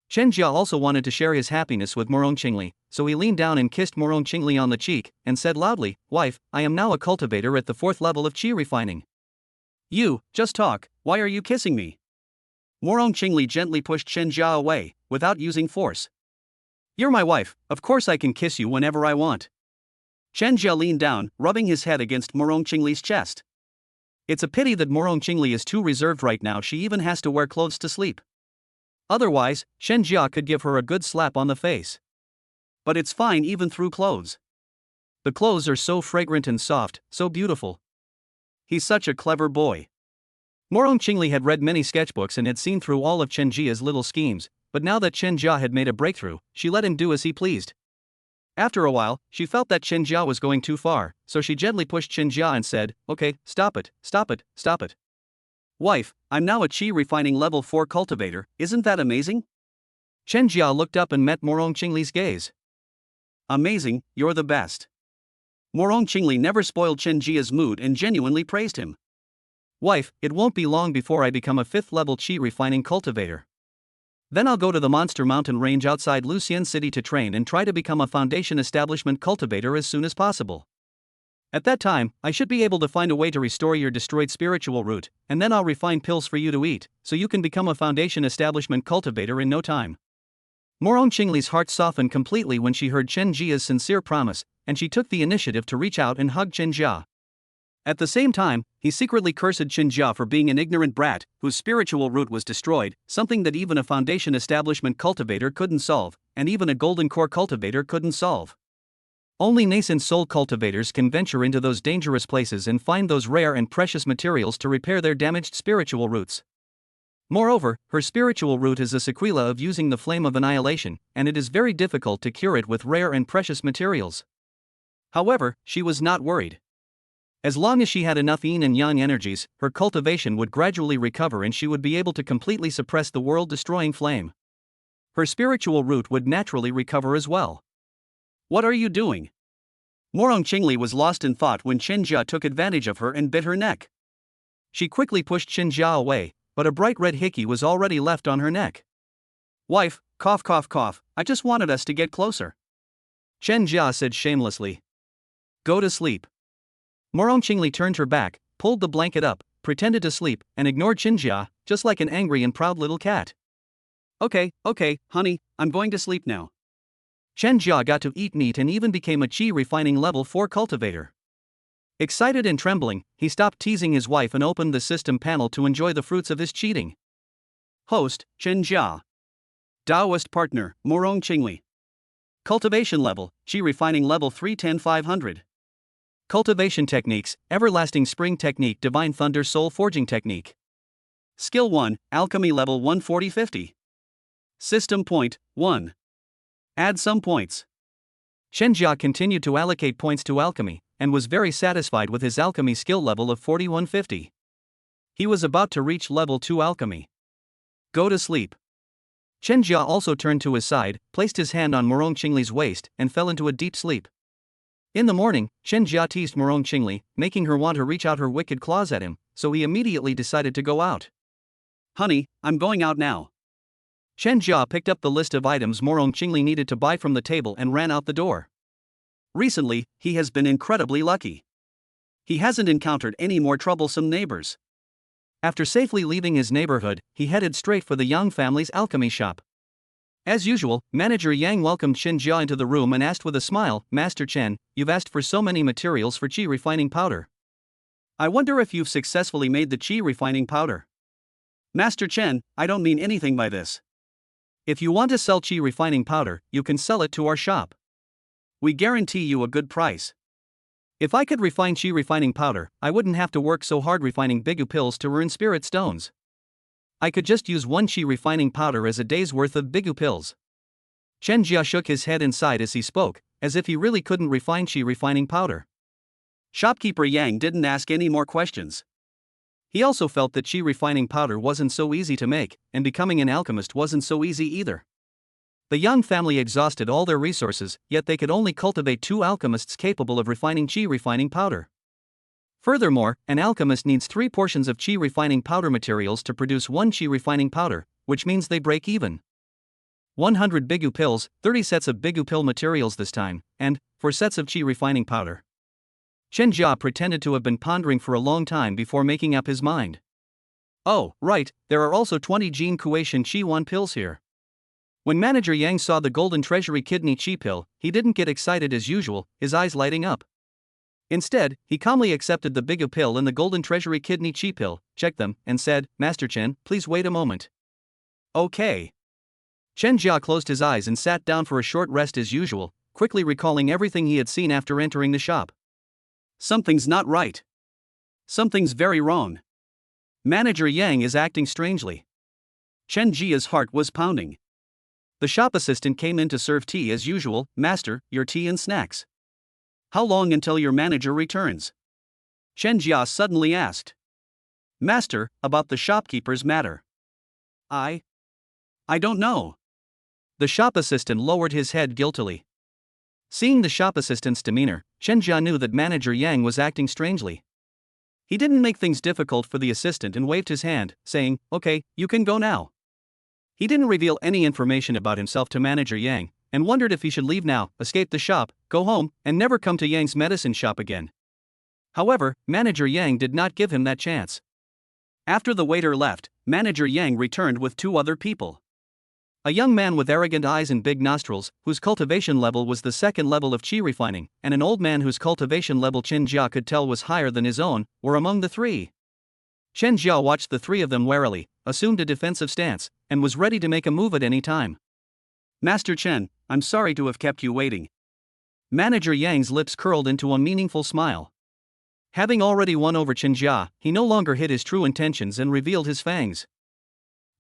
Qinjia also wanted to share his happiness with Morong Qingli, so he leaned down and kissed Morong Qingli on the cheek, and said loudly, "Wife, I am now a cultivator at the 4th level of qi refining." You, just talk, why are you kissing me? Morong Qingli gently pushed Qinjia away, without using force. You're my wife, of course I can kiss you whenever I want. Qinjia leaned down, rubbing his head against Morong Qingli's chest. It's a pity that Morong Qingli is too reserved right now, she even has to wear clothes to sleep. Otherwise, Qinjia could give her a good slap on the face. But it's fine even through clothes. The clothes are so fragrant and soft, so beautiful. He's such a clever boy. Morong Qingli had read many sketchbooks and had seen through all of Qinjia's little schemes, but now that Qinjia had made a breakthrough, she let him do as he pleased. After a while, she felt that Qinjia was going too far, so she gently pushed Qinjia and said, "Okay, stop it, stop it, stop it." Wife, I'm now a qi refining level 4 cultivator, isn't that amazing? Qinjia looked up and met Morong Qingli's gaze. Amazing, you're the best. Morong Qingli never spoiled Qinjia's mood and genuinely praised him. Wife, it won't be long before I become a 5th level qi refining cultivator. Then I'll go to the Monster Mountain range outside Lucian City to train and try to become a foundation establishment cultivator as soon as possible. At that time, I should be able to find a way to restore your destroyed spiritual root, and then I'll refine pills for you to eat, so you can become a foundation establishment cultivator in no time. Morong Qingli's heart softened completely when she heard Chen Jia's sincere promise, and she took the initiative to reach out and hug Chen Jia. At the same time, he secretly cursed Chen Jia for being an ignorant brat, whose spiritual root was destroyed, something that even a foundation establishment cultivator couldn't solve, and even a golden core cultivator couldn't solve. Only nascent soul cultivators can venture into those dangerous places and find those rare and precious materials to repair their damaged spiritual roots. Moreover, her spiritual root is a sequela of using the flame of annihilation, and it is very difficult to cure it with rare and precious materials. However, she was not worried. As long as she had enough yin and yang energies, her cultivation would gradually recover and she would be able to completely suppress the world-destroying flame. Her spiritual root would naturally recover as well. What are you doing? Morong Qingli was lost in thought when Chen Jia took advantage of her and bit her neck. She quickly pushed Chen Jia away, but a bright red hickey was already left on her neck. Wife, cough cough cough, I just wanted us to get closer. Chen Jia said shamelessly. Go to sleep. Morong Qingli turned her back, pulled the blanket up, pretended to sleep, and ignored Chen Jia, just like an angry and proud little cat. Okay, honey, I'm going to sleep now. Chen Jia got to eat meat and even became a Qi refining level 4 cultivator. Excited and trembling, he stopped teasing his wife and opened the system panel to enjoy the fruits of his cheating. Host, Chen Jia. Taoist partner, Morong Qingli. Cultivation level, Qi refining level 310-500. Cultivation techniques, Everlasting Spring Technique, Divine Thunder Soul Forging Technique. Skill 1, Alchemy level 140-50. System point, 1. Add some points. Chen Jia continued to allocate points to alchemy, and was very satisfied with his alchemy skill level of 4150. He was about to reach level 2 alchemy. Go to sleep. Chen Jia also turned to his side, placed his hand on Morong Qingli's waist, and fell into a deep sleep. In the morning, Chen Jia teased Morong Qingli, making her want to reach out her wicked claws at him, so he immediately decided to go out. Honey, I'm going out now. Chen Jia picked up the list of items Morong Qingli needed to buy from the table and ran out the door. Recently, he has been incredibly lucky. He hasn't encountered any more troublesome neighbors. After safely leaving his neighborhood, he headed straight for the Yang family's alchemy shop. As usual, Manager Yang welcomed Chen Jia into the room and asked with a smile, Master Chen, you've asked for so many materials for Qi refining powder. I wonder if you've successfully made the Qi refining powder. Master Chen, I don't mean anything by this. If you want to sell Qi refining powder, you can sell it to our shop. We guarantee you a good price. If I could refine Qi refining powder, I wouldn't have to work so hard refining Bigu pills to earn spirit stones. I could just use one Qi refining powder as a day's worth of Bigu pills. Chen Jia shook his head and sighed as he spoke, as if he really couldn't refine Qi refining powder. Shopkeeper Yang didn't ask any more questions. He also felt that Qi refining powder wasn't so easy to make, and becoming an alchemist wasn't so easy either. The Yang family exhausted all their resources, yet they could only cultivate 2 alchemists capable of refining Qi refining powder. Furthermore, an alchemist needs 3 portions of Qi refining powder materials to produce 1 Qi refining powder, which means they break even. 100 Bigu pills, 30 sets of Bigu pill materials this time, and 4 sets of Qi refining powder. Chen Jia pretended to have been pondering for a long time before making up his mind. Oh, right, there are also 20 Jin Kuei-shin Qi 1 pills here. When Manager Yang saw the Golden Treasury Kidney Qi pill, he didn't get excited as usual, his eyes lighting up. Instead, he calmly accepted the Bigu pill and the Golden Treasury Kidney Qi pill, checked them, and said, Master Chen, please wait a moment. Okay. Chen Jia closed his eyes and sat down for a short rest as usual, quickly recalling everything he had seen after entering the shop. Something's not right. Something's very wrong. Manager Yang is acting strangely. Chen Jia's heart was pounding. The shop assistant came in to serve tea as usual. Master, your tea and snacks. How long until your manager returns? Chen Jia suddenly asked. Master, about the shopkeeper's matter. I don't know. The shop assistant lowered his head guiltily. Seeing the shop assistant's demeanor, Chen Jia knew that Manager Yang was acting strangely. He didn't make things difficult for the assistant and waved his hand, saying, Okay, you can go now. He didn't reveal any information about himself to Manager Yang, and wondered if he should leave now, escape the shop, go home, and never come to Yang's medicine shop again. However, Manager Yang did not give him that chance. After the waiter left, Manager Yang returned with two other people. A young man with arrogant eyes and big nostrils, whose cultivation level was the second level of qi refining, and an old man whose cultivation level Chen Jia could tell was higher than his own, were among the three. Chen Jia watched the three of them warily, assumed a defensive stance, and was ready to make a move at any time. Master Chen, I'm sorry to have kept you waiting. Manager Yang's lips curled into a meaningful smile. Having already won over Chen Jia, he no longer hid his true intentions and revealed his fangs.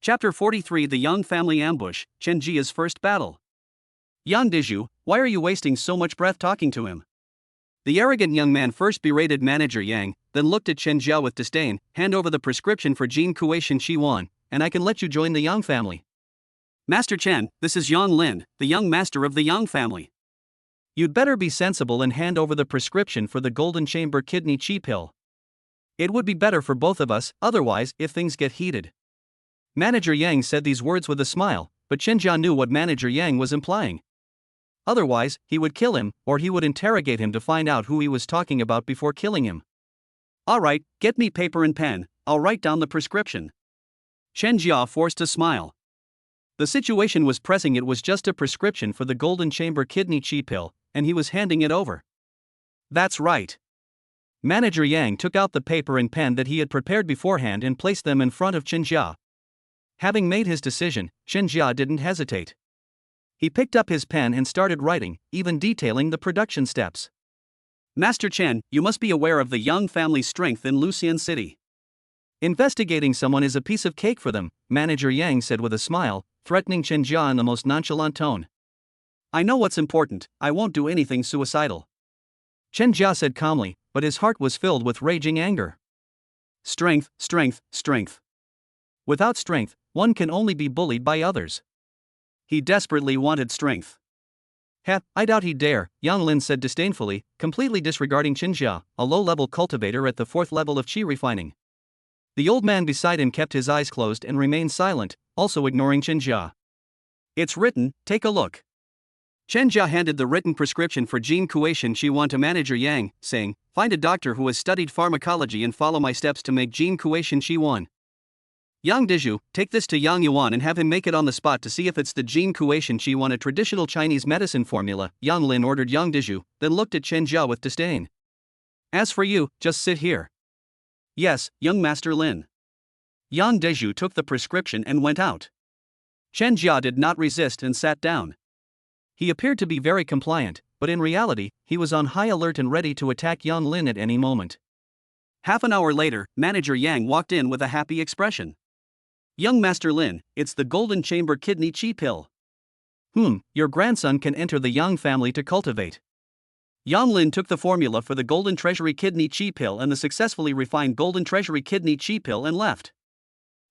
Chapter 43: The Yang Family Ambush, Chen Jia's First Battle. Yang Dizhu, why are you wasting so much breath talking to him? The arrogant young man first berated Manager Yang, then looked at Chen Jia with disdain. Hand over the prescription for Jin Kuei-shin Shi Wan, and I can let you join the Yang family. Master Chen, this is Yang Lin, the young master of the Yang family. You'd better be sensible and hand over the prescription for the Golden Chamber Kidney Chi pill. It would be better for both of us, otherwise, if things get heated. Manager Yang said these words with a smile, but Chen Jia knew what Manager Yang was implying. Otherwise, he would kill him, or he would interrogate him to find out who he was talking about before killing him. Alright, get me paper and pen, I'll write down the prescription. Chen Jia forced a smile. The situation was pressing. It was just a prescription for the Golden Chamber Kidney Chi pill, and he was handing it over. That's right. Manager Yang took out the paper and pen that he had prepared beforehand and placed them in front of Chen Jia. Having made his decision, Chen Jia didn't hesitate. He picked up his pen and started writing, even detailing the production steps. Master Chen, you must be aware of the Yang family's strength in Lucian City. Investigating someone is a piece of cake for them, Manager Yang said with a smile, threatening Chen Jia in the most nonchalant tone. I know what's important, I won't do anything suicidal. Chen Jia said calmly, but his heart was filled with raging anger. Strength, strength, strength. Without strength, one can only be bullied by others. He desperately wanted strength. I doubt he'd dare, Yang Lin said disdainfully, completely disregarding Chen Jia, a low-level cultivator at the 4th level of qi refining. The old man beside him kept his eyes closed and remained silent, also ignoring Chen Jia. It's written, take a look. Chen Jia handed the written prescription for Jin Kuei-shin Shi Wan to Manager Yang, saying, find a doctor who has studied pharmacology and follow my steps to make Jin Kuei-shin Shi Wan. Yang Dizhu, take this to Yang Yuan and have him make it on the spot to see if it's the Jin Kuei-shin Shi Wan, a traditional Chinese medicine formula, Yang Lin ordered Yang Dizhu, then looked at Chen Jia with disdain. As for you, just sit here. Yes, young Master Lin. Yang Dizhu took the prescription and went out. Chen Jia did not resist and sat down. He appeared to be very compliant, but in reality, he was on high alert and ready to attack Yang Lin at any moment. Half an hour later, Manager Yang walked in with a happy expression. Young Master Lin, it's the Golden Chamber Kidney Chi pill. Your grandson can enter the Yang family to cultivate. Yang Lin took the formula for the Golden Treasury Kidney Chi pill and the successfully refined Golden Treasury Kidney Chi pill and left.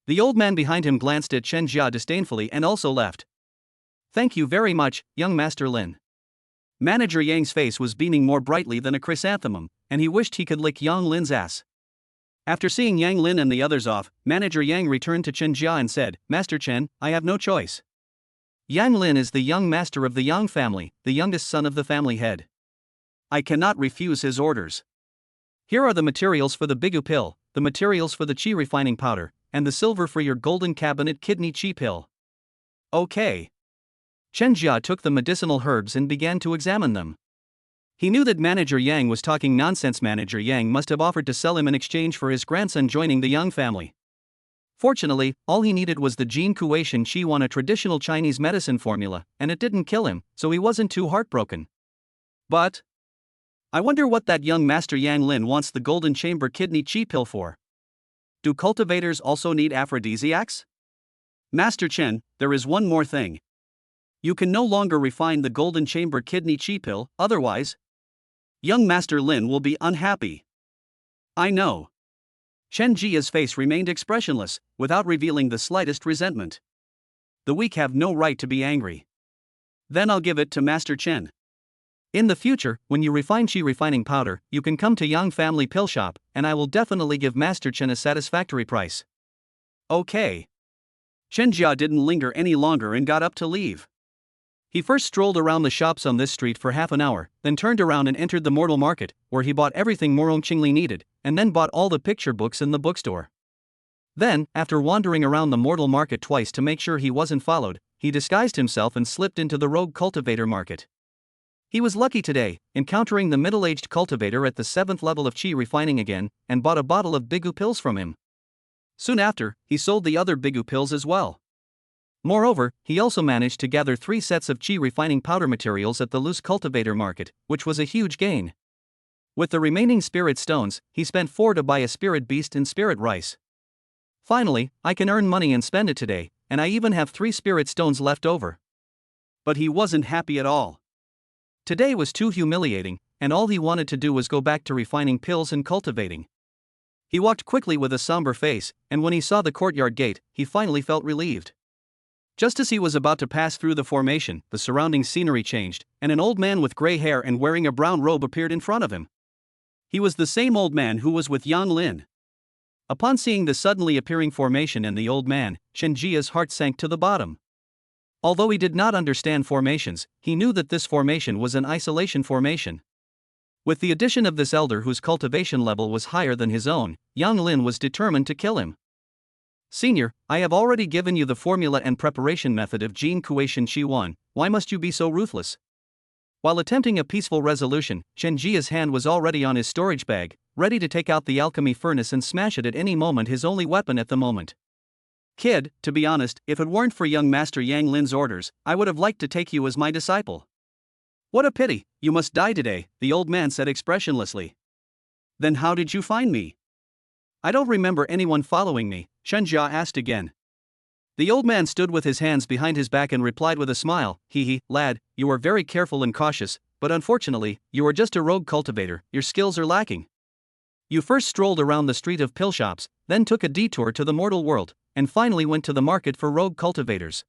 The old man behind him glanced at Chen Jia disdainfully and also left. Thank you very much, young Master Lin. Manager Yang's face was beaming more brightly than a chrysanthemum, and he wished he could lick Yang Lin's ass. After seeing Yang Lin and the others off, Manager Yang returned to Chen Jia and said, Master Chen, I have no choice. Yang Lin is the young master of the Yang family, the youngest son of the family head. I cannot refuse his orders. Here are the materials for the Bigu pill, the materials for the Qi refining powder, and the silver for your Golden Cabinet Kidney Qi pill. Okay. Chen Jia took the medicinal herbs and began to examine them. He knew that Manager Yang was talking nonsense. Manager Yang must have offered to sell him in exchange for his grandson joining the Yang family. Fortunately, all he needed was the Jin Kuei-shin Shi Wan, a traditional Chinese medicine formula, and it didn't kill him, so he wasn't too heartbroken. But I wonder what that young Master Yang Lin wants the Golden Chamber Kidney Chi pill for. Do cultivators also need aphrodisiacs? Master Chen, there is one more thing. You can no longer refine the Golden Chamber Kidney Chi pill, otherwise, young Master Lin will be unhappy. I know. Chen Jia's face remained expressionless, without revealing the slightest resentment. The weak have no right to be angry. Then I'll give it to Master Chen. In the future, when you refine Qi refining powder, you can come to Yang Family Pill Shop, and I will definitely give Master Chen a satisfactory price. Okay. Chen Jia didn't linger any longer and got up to leave. He first strolled around the shops on this street for half an hour, then turned around and entered the mortal market, where he bought everything Morong Qingli needed, and then bought all the picture books in the bookstore. Then, after wandering around the mortal market twice to make sure he wasn't followed, he disguised himself and slipped into the rogue cultivator market. He was lucky today, encountering the middle-aged cultivator at the 7th level of Qi refining again, and bought a bottle of Bigu pills from him. Soon after, he sold the other Bigu pills as well. Moreover, he also managed to gather 3 sets of Qi refining powder materials at the loose cultivator market, which was a huge gain. With the remaining spirit stones, he spent 4 to buy a spirit beast and spirit rice. Finally, I can earn money and spend it today, and I even have 3 spirit stones left over. But he wasn't happy at all. Today was too humiliating, and all he wanted to do was go back to refining pills and cultivating. He walked quickly with a somber face, and when he saw the courtyard gate, he finally felt relieved. Just as he was about to pass through the formation, the surrounding scenery changed, and an old man with gray hair and wearing a brown robe appeared in front of him. He was the same old man who was with Yang Lin. Upon seeing the suddenly appearing formation and the old man, Chen Jia's heart sank to the bottom. Although he did not understand formations, he knew that this formation was an isolation formation. With the addition of this elder whose cultivation level was higher than his own, Yang Lin was determined to kill him. Senior, I have already given you the formula and preparation method of Jin Kuei-shin Qi 1, why must you be so ruthless? While attempting a peaceful resolution, Chen Jia's hand was already on his storage bag, ready to take out the alchemy furnace and smash it at any moment, his only weapon at the moment. Kid, to be honest, if it weren't for young Master Yang Lin's orders, I would have liked to take you as my disciple. What a pity, you must die today, the old man said expressionlessly. Then how did you find me? I don't remember anyone following me, Chen Jia asked again. The old man stood with his hands behind his back and replied with a smile, Hee, lad, you are very careful and cautious, but unfortunately, you are just a rogue cultivator, your skills are lacking. You first strolled around the street of pill shops, then took a detour to the mortal world, and finally went to the market for rogue cultivators.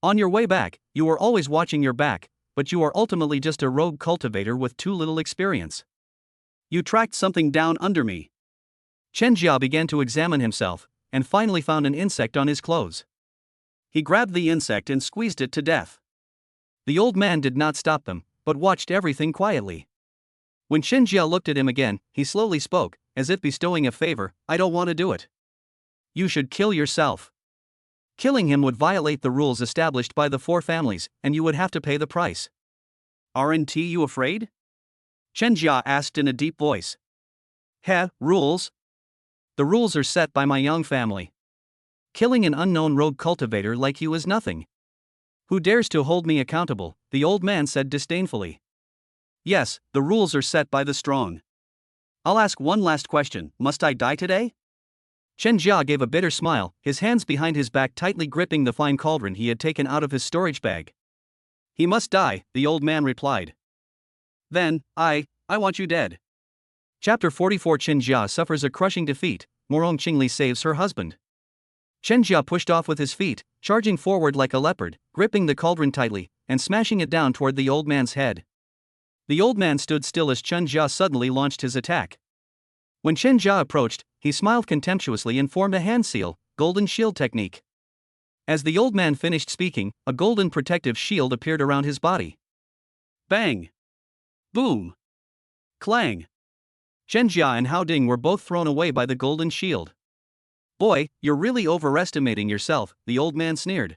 On your way back, you were always watching your back, but you are ultimately just a rogue cultivator with too little experience. You tracked something down under me. Chen Jia began to examine himself, and finally found an insect on his clothes. He grabbed the insect and squeezed it to death. The old man did not stop them, but watched everything quietly. When Chen Jia looked at him again, he slowly spoke, as if bestowing a favor, I don't want to do it. You should kill yourself. Killing him would violate the rules established by the 4 families, and you would have to pay the price. Aren't you afraid? Chen Jia asked in a deep voice. Rules? The rules are set by my Yang family. Killing an unknown rogue cultivator like you is nothing. Who dares to hold me accountable? The old man said disdainfully. Yes, the rules are set by the strong. I'll ask one last question, must I die today? Chen Jia gave a bitter smile, his hands behind his back tightly gripping the fine cauldron he had taken out of his storage bag. He must die, the old man replied. Then, I want you dead. Chapter 44 Chen Jia suffers a crushing defeat, Morong Qingli saves her husband. Chen Jia pushed off with his feet, charging forward like a leopard, gripping the cauldron tightly, and smashing it down toward the old man's head. The old man stood still as Chen Jia suddenly launched his attack. When Chen Jia approached, he smiled contemptuously and formed a hand seal, golden shield technique. As the old man finished speaking, a golden protective shield appeared around his body. Bang! Boom! Clang! Chen Jia and Hao Ding were both thrown away by the golden shield. Boy, you're really overestimating yourself, the old man sneered.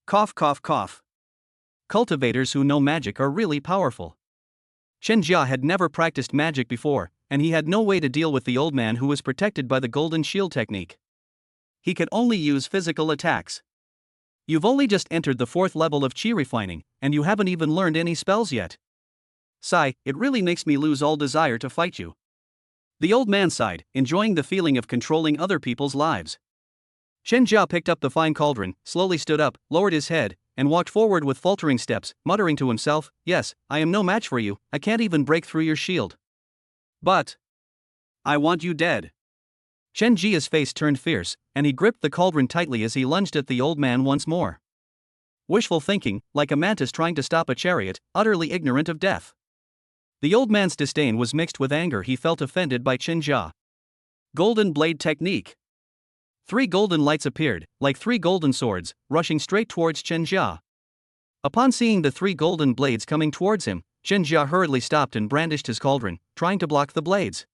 Cough, cough, cough. Cultivators who know magic are really powerful. Chen Jia had never practiced magic before, and he had no way to deal with the old man who was protected by the golden shield technique. He could only use physical attacks. You've only just entered the 4th level of Qi refining, and you haven't even learned any spells yet. Sigh, it really makes me lose all desire to fight you. The old man sighed, enjoying the feeling of controlling other people's lives. Chen Jia picked up the fine cauldron, slowly stood up, lowered his head, and walked forward with faltering steps, muttering to himself, Yes, I am no match for you, I can't even break through your shield. But I want you dead. Chen Jia's face turned fierce, and he gripped the cauldron tightly as he lunged at the old man once more. Wishful thinking, like a mantis trying to stop a chariot, utterly ignorant of death. The old man's disdain was mixed with anger. He felt offended by Chen Jia. Golden blade technique. 3 golden lights appeared, like 3 golden swords, rushing straight towards Chen Jia. Upon seeing the 3 golden blades coming towards him, Chen Jia hurriedly stopped and brandished his cauldron, trying to block the blades.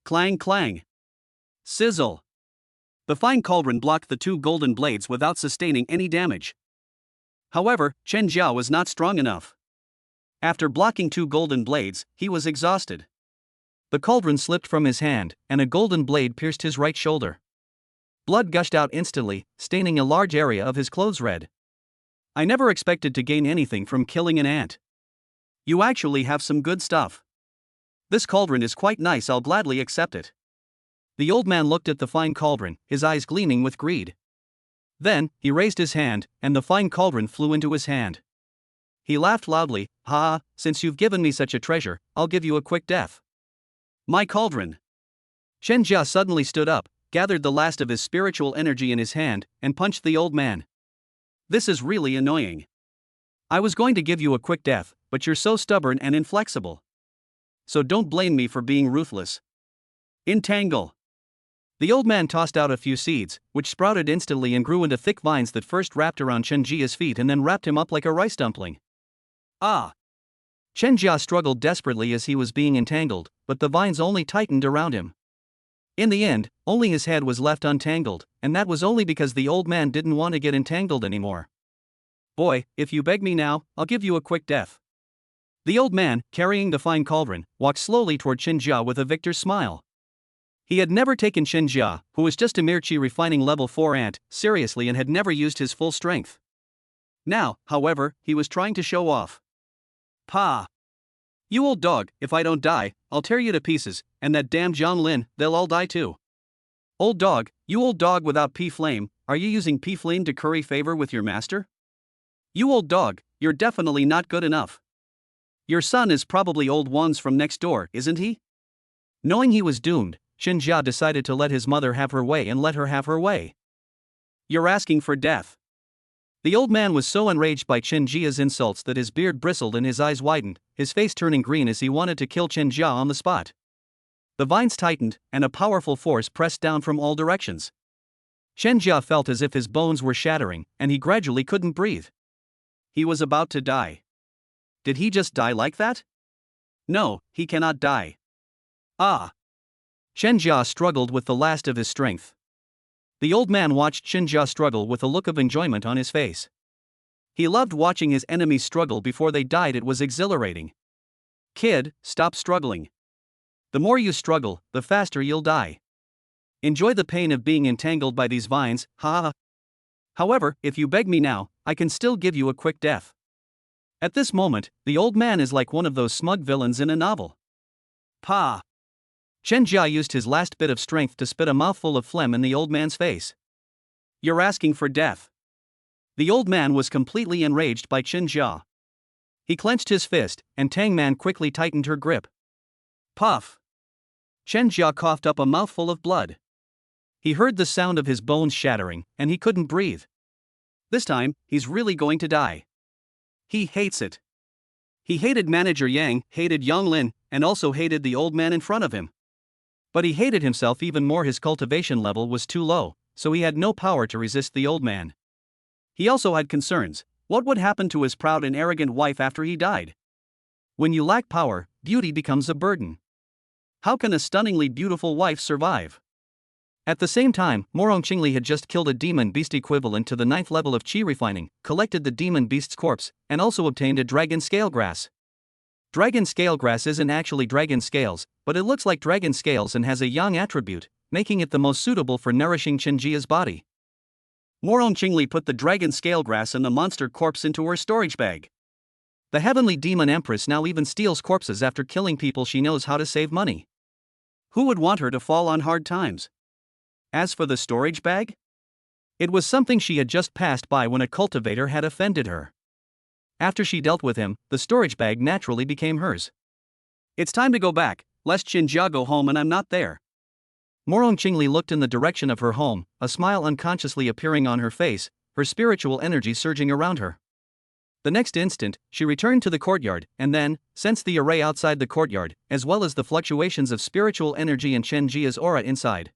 Clang clang. Sizzle. The fine cauldron blocked the 2 golden blades without sustaining any damage. However, Chen Jia was not strong enough. After blocking 2 golden blades, he was exhausted. The cauldron slipped from his hand, and a golden blade pierced his right shoulder. Blood gushed out instantly, staining a large area of his clothes red. I never expected to gain anything from killing an ant. You actually have some good stuff. This cauldron is quite nice, I'll gladly accept it. The old man looked at the fine cauldron, his eyes gleaming with greed. Then, he raised his hand, and the fine cauldron flew into his hand. He laughed loudly, "Ha, since you've given me such a treasure, I'll give you a quick death." My cauldron. Chen Jia suddenly stood up, gathered the last of his spiritual energy in his hand, and punched the old man. This is really annoying. I was going to give you a quick death, but you're so stubborn and inflexible. So don't blame me for being ruthless. Entangle. The old man tossed out a few seeds, which sprouted instantly and grew into thick vines that first wrapped around Chen Jia's feet and then wrapped him up like a rice dumpling. Ah! Chen Jia struggled desperately as he was being entangled, but the vines only tightened around him. In the end, only his head was left untangled, and that was only because the old man didn't want to get entangled anymore. Boy, if you beg me now, I'll give you a quick death. The old man, carrying the fine cauldron, walked slowly toward Chen Jia with a victor's smile. He had never taken Chen Jia, who was just a mere chi refining level 4 ant, seriously and had never used his full strength. Now, however, he was trying to show off. Pa! You old dog, if I don't die, I'll tear you to pieces, and that damn Jiang Lin, they'll all die too. Old dog, you old dog without P-Flame, are you using P-Flame to curry favor with your master? You old dog, you're definitely not good enough. Your son is probably old ones from next door, isn't he? Knowing he was doomed, Chen Jia decided to let his mother have her way and let her have her way. You're asking for death. The old man was so enraged by Chen Jia's insults that his beard bristled and his eyes widened, his face turning green as he wanted to kill Chen Jia on the spot. The vines tightened, and a powerful force pressed down from all directions. Chen Jia felt as if his bones were shattering, and he gradually couldn't breathe. He was about to die. Did he just die like that? No, he cannot die. Ah! Chen Jia struggled with the last of his strength. The old man watched Chen Jia struggle with a look of enjoyment on his face. He loved watching his enemies struggle before they died, it was exhilarating. Kid, stop struggling. The more you struggle, the faster you'll die. Enjoy the pain of being entangled by these vines, ha ha. However, if you beg me now, I can still give you a quick death. At this moment, the old man is like one of those smug villains in a novel. Pa! Chen Jia used his last bit of strength to spit a mouthful of phlegm in the old man's face. You're asking for death. The old man was completely enraged by Chen Jia. He clenched his fist, and Tang Man quickly tightened her grip. Puff! Chen Jia coughed up a mouthful of blood. He heard the sound of his bones shattering, and he couldn't breathe. This time, he's really going to die. He hates it. He hated Manager Yang, hated Yang Lin, and also hated the old man in front of him. But he hated himself even more. His cultivation level was too low, so he had no power to resist the old man. He also had concerns. What would happen to his proud and arrogant wife after he died? When you lack power, beauty becomes a burden. How can a stunningly beautiful wife survive? At the same time, Morong Qingli had just killed a demon beast equivalent to the 9th level of chi refining, collected the demon beast's corpse, and also obtained a dragon scale grass. Dragon scale grass isn't actually dragon scales, but it looks like dragon scales and has a yang attribute, making it the most suitable for nourishing Chen Jia's body. Morong Qingli put the dragon scale grass and the monster corpse into her storage bag. The heavenly demon Empress now even steals corpses after killing people. She knows how to save money. Who would want her to fall on hard times? As for the storage bag? It was something she had just passed by when a cultivator had offended her. After she dealt with him, the storage bag naturally became hers. It's time to go back, lest Chen Jia go home and I'm not there. Morong Qingli looked in the direction of her home, a smile unconsciously appearing on her face, her spiritual energy surging around her. The next instant, she returned to the courtyard, and then, sensed the array outside the courtyard, as well as the fluctuations of spiritual energy and Chen Jia's aura inside.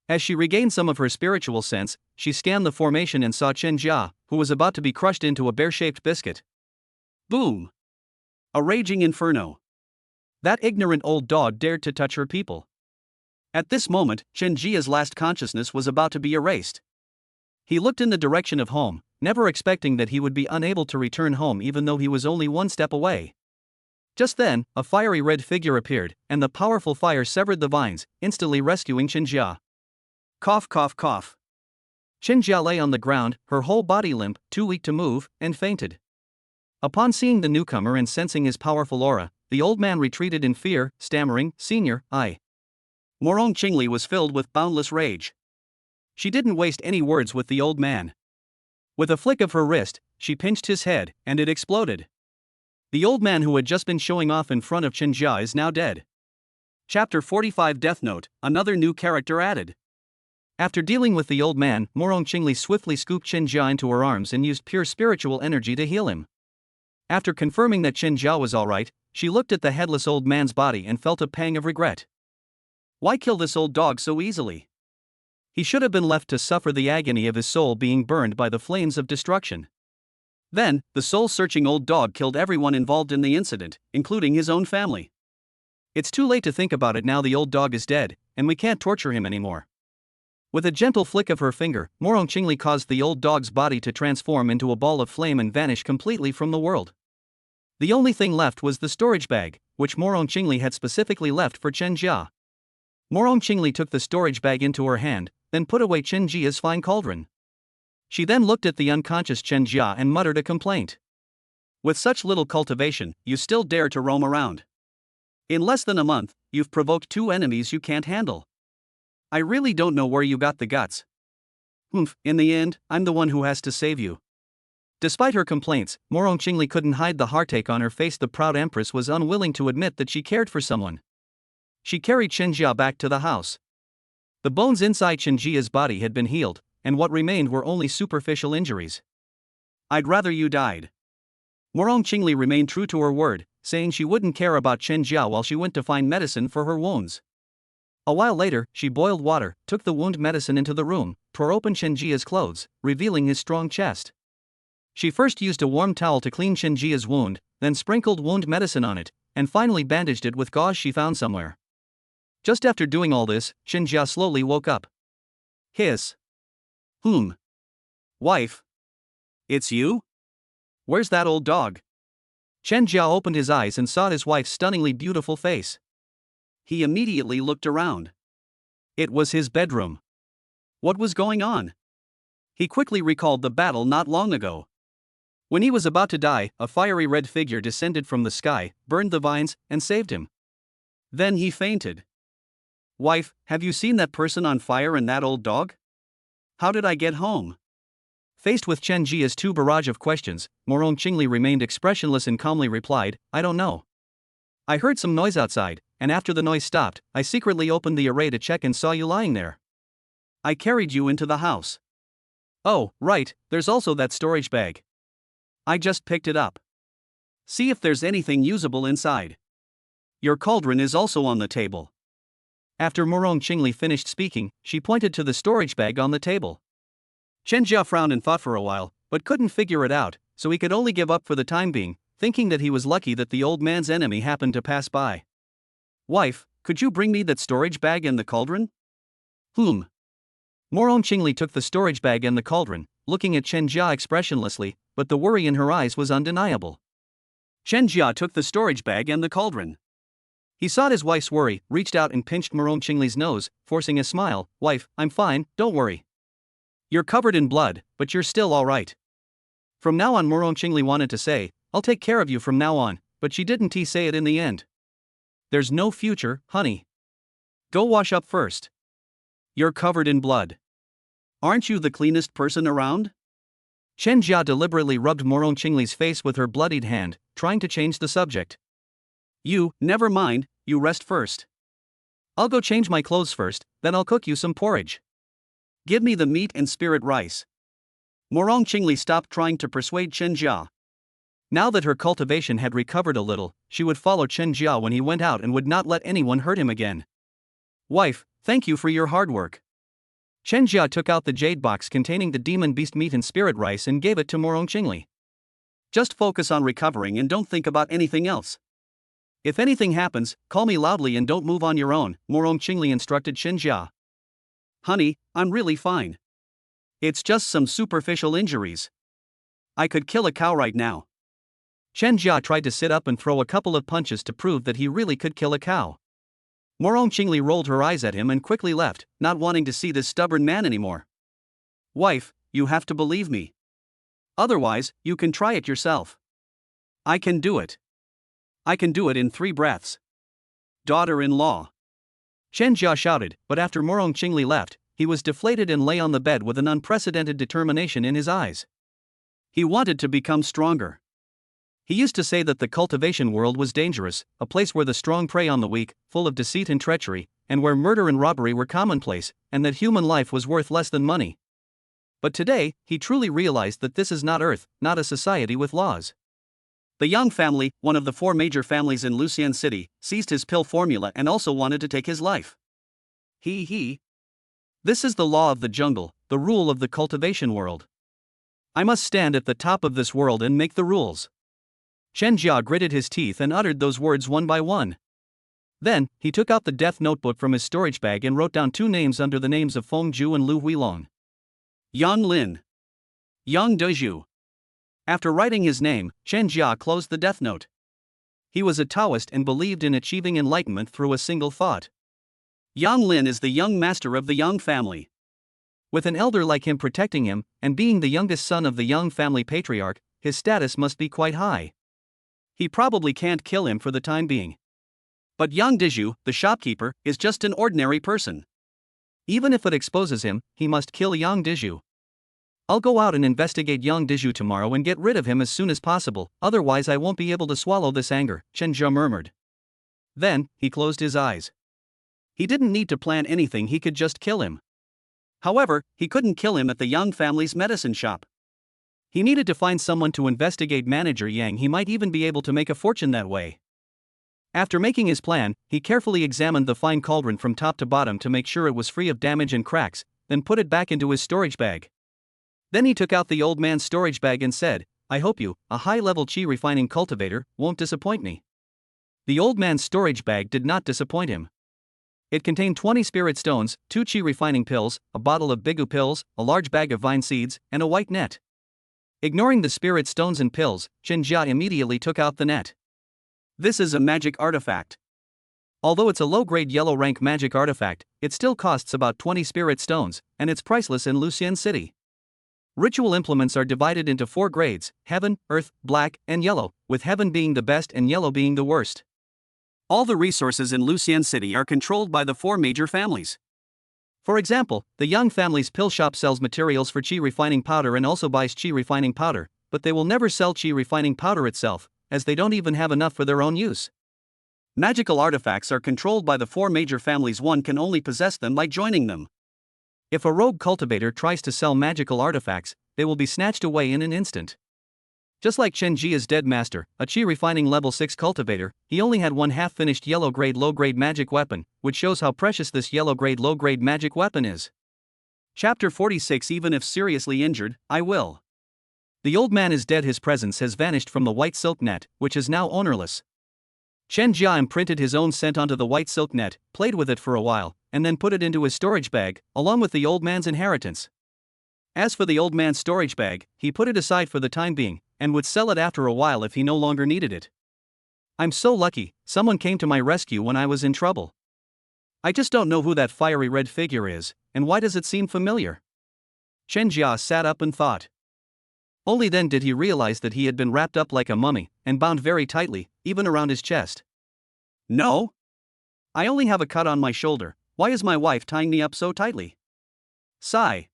As she regained some of her spiritual sense, she scanned the formation and saw Chen Jia, who was about to be crushed into a bear-shaped biscuit. Boom! A raging inferno. That ignorant old dog dared to touch her people. At this moment, Chen Jia's last consciousness was about to be erased. He looked in the direction of home, never expecting that he would be unable to return home even though he was only one step away. Just then, a fiery red figure appeared, and the powerful fire severed the vines, instantly rescuing Chen Jia. Cough, cough, cough. Chen Jia lay on the ground, her whole body limp, too weak to move, and fainted. Upon seeing the newcomer and sensing his powerful aura, the old man retreated in fear, stammering, "Senior, I." Morong Qingli was filled with boundless rage. She didn't waste any words with the old man. With a flick of her wrist, she pinched his head, and it exploded. The old man who had just been showing off in front of Chen Jia is now dead. Chapter 45 Death Note, another new character added. After dealing with the old man, Morong Qingli swiftly scooped Chen Jia into her arms and used pure spiritual energy to heal him. After confirming that Chen Jia was alright, she looked at the headless old man's body and felt a pang of regret. Why kill this old dog so easily? He should have been left to suffer the agony of his soul being burned by the flames of destruction. Then, the soul-searching old dog killed everyone involved in the incident, including his own family. It's too late to think about it now. The old dog is dead, and we can't torture him anymore. With a gentle flick of her finger, Morong Qingli caused the old dog's body to transform into a ball of flame and vanish completely from the world. The only thing left was the storage bag, which Morong Qingli had specifically left for Chen Jia. Morong Qingli took the storage bag into her hand, then put away Chen Jia's fine cauldron. She then looked at the unconscious Chen Jia and muttered a complaint. With such little cultivation, you still dare to roam around. In less than a month, you've provoked 2 enemies you can't handle. I really don't know where you got the guts. In the end, I'm the one who has to save you. Despite her complaints, Morong Qingli couldn't hide the heartache on her face. The proud Empress was unwilling to admit that she cared for someone. She carried Chen Jia back to the house. The bones inside Chen Jia's body had been healed, and what remained were only superficial injuries. I'd rather you died. Morong Qingli remained true to her word, saying she wouldn't care about Chen Jia while she went to find medicine for her wounds. A while later, she boiled water, took the wound medicine into the room, tore open Chen Jia's clothes, revealing his strong chest. She first used a warm towel to clean Chen Jia's wound, then sprinkled wound medicine on it, and finally bandaged it with gauze she found somewhere. Just after doing all this, Chen Jia slowly woke up. Hiss. Wife. It's you? Where's that old dog? Chen Jia opened his eyes and saw his wife's stunningly beautiful face. He immediately looked around. It was his bedroom. What was going on? He quickly recalled the battle not long ago. When he was about to die, a fiery red figure descended from the sky, burned the vines, and saved him. Then he fainted. Wife, have you seen that person on fire and that old dog? How did I get home? Faced with Chen Jia's 2 barrage of questions, Morong Qingli remained expressionless and calmly replied, I don't know. I heard some noise outside, and after the noise stopped, I secretly opened the array to check and saw you lying there. I carried you into the house. Oh, right, there's also that storage bag. I just picked it up. See if there's anything usable inside. Your cauldron is also on the table. After Morong Qingli finished speaking, she pointed to the storage bag on the table. Chen Jia frowned and thought for a while, but couldn't figure it out, so he could only give up for the time being, thinking that he was lucky that the old man's enemy happened to pass by. Wife, could you bring me that storage bag and the cauldron? Morong Qingli took the storage bag and the cauldron, looking at Chen Jia expressionlessly, but the worry in her eyes was undeniable. Chen Jia took the storage bag and the cauldron. He saw his wife's worry, reached out and pinched Morong Qingli's nose, forcing a smile. Wife, I'm fine, don't worry. You're covered in blood, but you're still alright. From now on, Morong Qingli wanted to say, I'll take care of you from now on, but she didn't say it in the end. There's no future, honey. Go wash up first. You're covered in blood. Aren't you the cleanest person around? Chen Jia deliberately rubbed Morong Qingli's face with her bloodied hand, trying to change the subject. Never mind, you rest first. I'll go change my clothes first, then I'll cook you some porridge. Give me the meat and spirit rice. Morong Qingli stopped trying to persuade Chen Jia. Now that her cultivation had recovered a little, she would follow Chen Jia when he went out and would not let anyone hurt him again. Wife, thank you for your hard work. Chen Jia took out the jade box containing the demon beast meat and spirit rice and gave it to Morong Qingli. Just focus on recovering and don't think about anything else. If anything happens, call me loudly and don't move on your own, Morong Qingli instructed Chen Jia. Honey, I'm really fine. It's just some superficial injuries. I could kill a cow right now. Chen Jia tried to sit up and throw a couple of punches to prove that he really could kill a cow. Morong Qingli rolled her eyes at him and quickly left, not wanting to see this stubborn man anymore. Wife, you have to believe me. Otherwise, you can try it yourself. I can do it. I can do it in 3 breaths. Daughter-in-law. Chen Jia shouted, but after Morong Qingli left, he was deflated and lay on the bed with an unprecedented determination in his eyes. He wanted to become stronger. He used to say that the cultivation world was dangerous, a place where the strong prey on the weak, full of deceit and treachery, and where murder and robbery were commonplace, and that human life was worth less than money. But today, he truly realized that this is not Earth, not a society with laws. The Yang family, one of the 4 major families in Lucian City, seized his pill formula and also wanted to take his life. This is the law of the jungle, the rule of the cultivation world. I must stand at the top of this world and make the rules. Chen Jia gritted his teeth and uttered those words one by one. Then, he took out the death notebook from his storage bag and wrote down 2 names under the names of Feng Ju and Lu Huilong. Yang Lin. Yang Dezhu. After writing his name, Chen Jia closed the death note. He was a Taoist and believed in achieving enlightenment through a single thought. Yang Lin is the young master of the Yang family. With an elder like him protecting him, and being the youngest son of the Yang family patriarch, his status must be quite high. He probably can't kill him for the time being. But Yang Dezhu, the shopkeeper, is just an ordinary person. Even if it exposes him, he must kill Yang Dezhu. I'll go out and investigate Yang Dezhu tomorrow and get rid of him as soon as possible, otherwise I won't be able to swallow this anger, Chen Jia murmured. Then, he closed his eyes. He didn't need to plan anything, he could just kill him. However, he couldn't kill him at the Yang family's medicine shop. He needed to find someone to investigate Manager Yang, he might even be able to make a fortune that way. After making his plan, he carefully examined the fine cauldron from top to bottom to make sure it was free of damage and cracks, then put it back into his storage bag. Then he took out the old man's storage bag and said, I hope you, a high-level qi refining cultivator, won't disappoint me. The old man's storage bag did not disappoint him. It contained 20 spirit stones, 2 qi refining pills, a bottle of bigu pills, a large bag of vine seeds, and a white net. Ignoring the spirit stones and pills, Chen Jia immediately took out the net. This is a magic artifact. Although it's a low-grade yellow-rank magic artifact, it still costs about 20 spirit stones, and it's priceless in Lucian City. Ritual implements are divided into 4 grades, heaven, earth, black, and yellow, with heaven being the best and yellow being the worst. All the resources in Lucian City are controlled by the 4 major families. For example, the Yang family's pill shop sells materials for qi refining powder and also buys qi refining powder, but they will never sell qi refining powder itself, as they don't even have enough for their own use. Magical artifacts are controlled by the 4 major families, one can only possess them by joining them. If a rogue cultivator tries to sell magical artifacts, they will be snatched away in an instant. Just like Chen Jia's dead master, a qi refining level 6 cultivator, he only had one half-finished yellow-grade low-grade magic weapon, which shows how precious this yellow-grade low-grade magic weapon is. Chapter 46 Even if seriously injured, I will. The old man is dead, his presence has vanished from the white silk net, which is now ownerless. Chen Jia imprinted his own scent onto the white silk net, played with it for a while, and then put it into his storage bag, along with the old man's inheritance. As for the old man's storage bag, he put it aside for the time being, and would sell it after a while if he no longer needed it. I'm so lucky, someone came to my rescue when I was in trouble. I just don't know who that fiery red figure is, and why does it seem familiar? Chen Jia sat up and thought. Only then did he realize that he had been wrapped up like a mummy, and bound very tightly, even around his chest. No? I only have a cut on my shoulder, why is my wife tying me up so tightly? Sigh.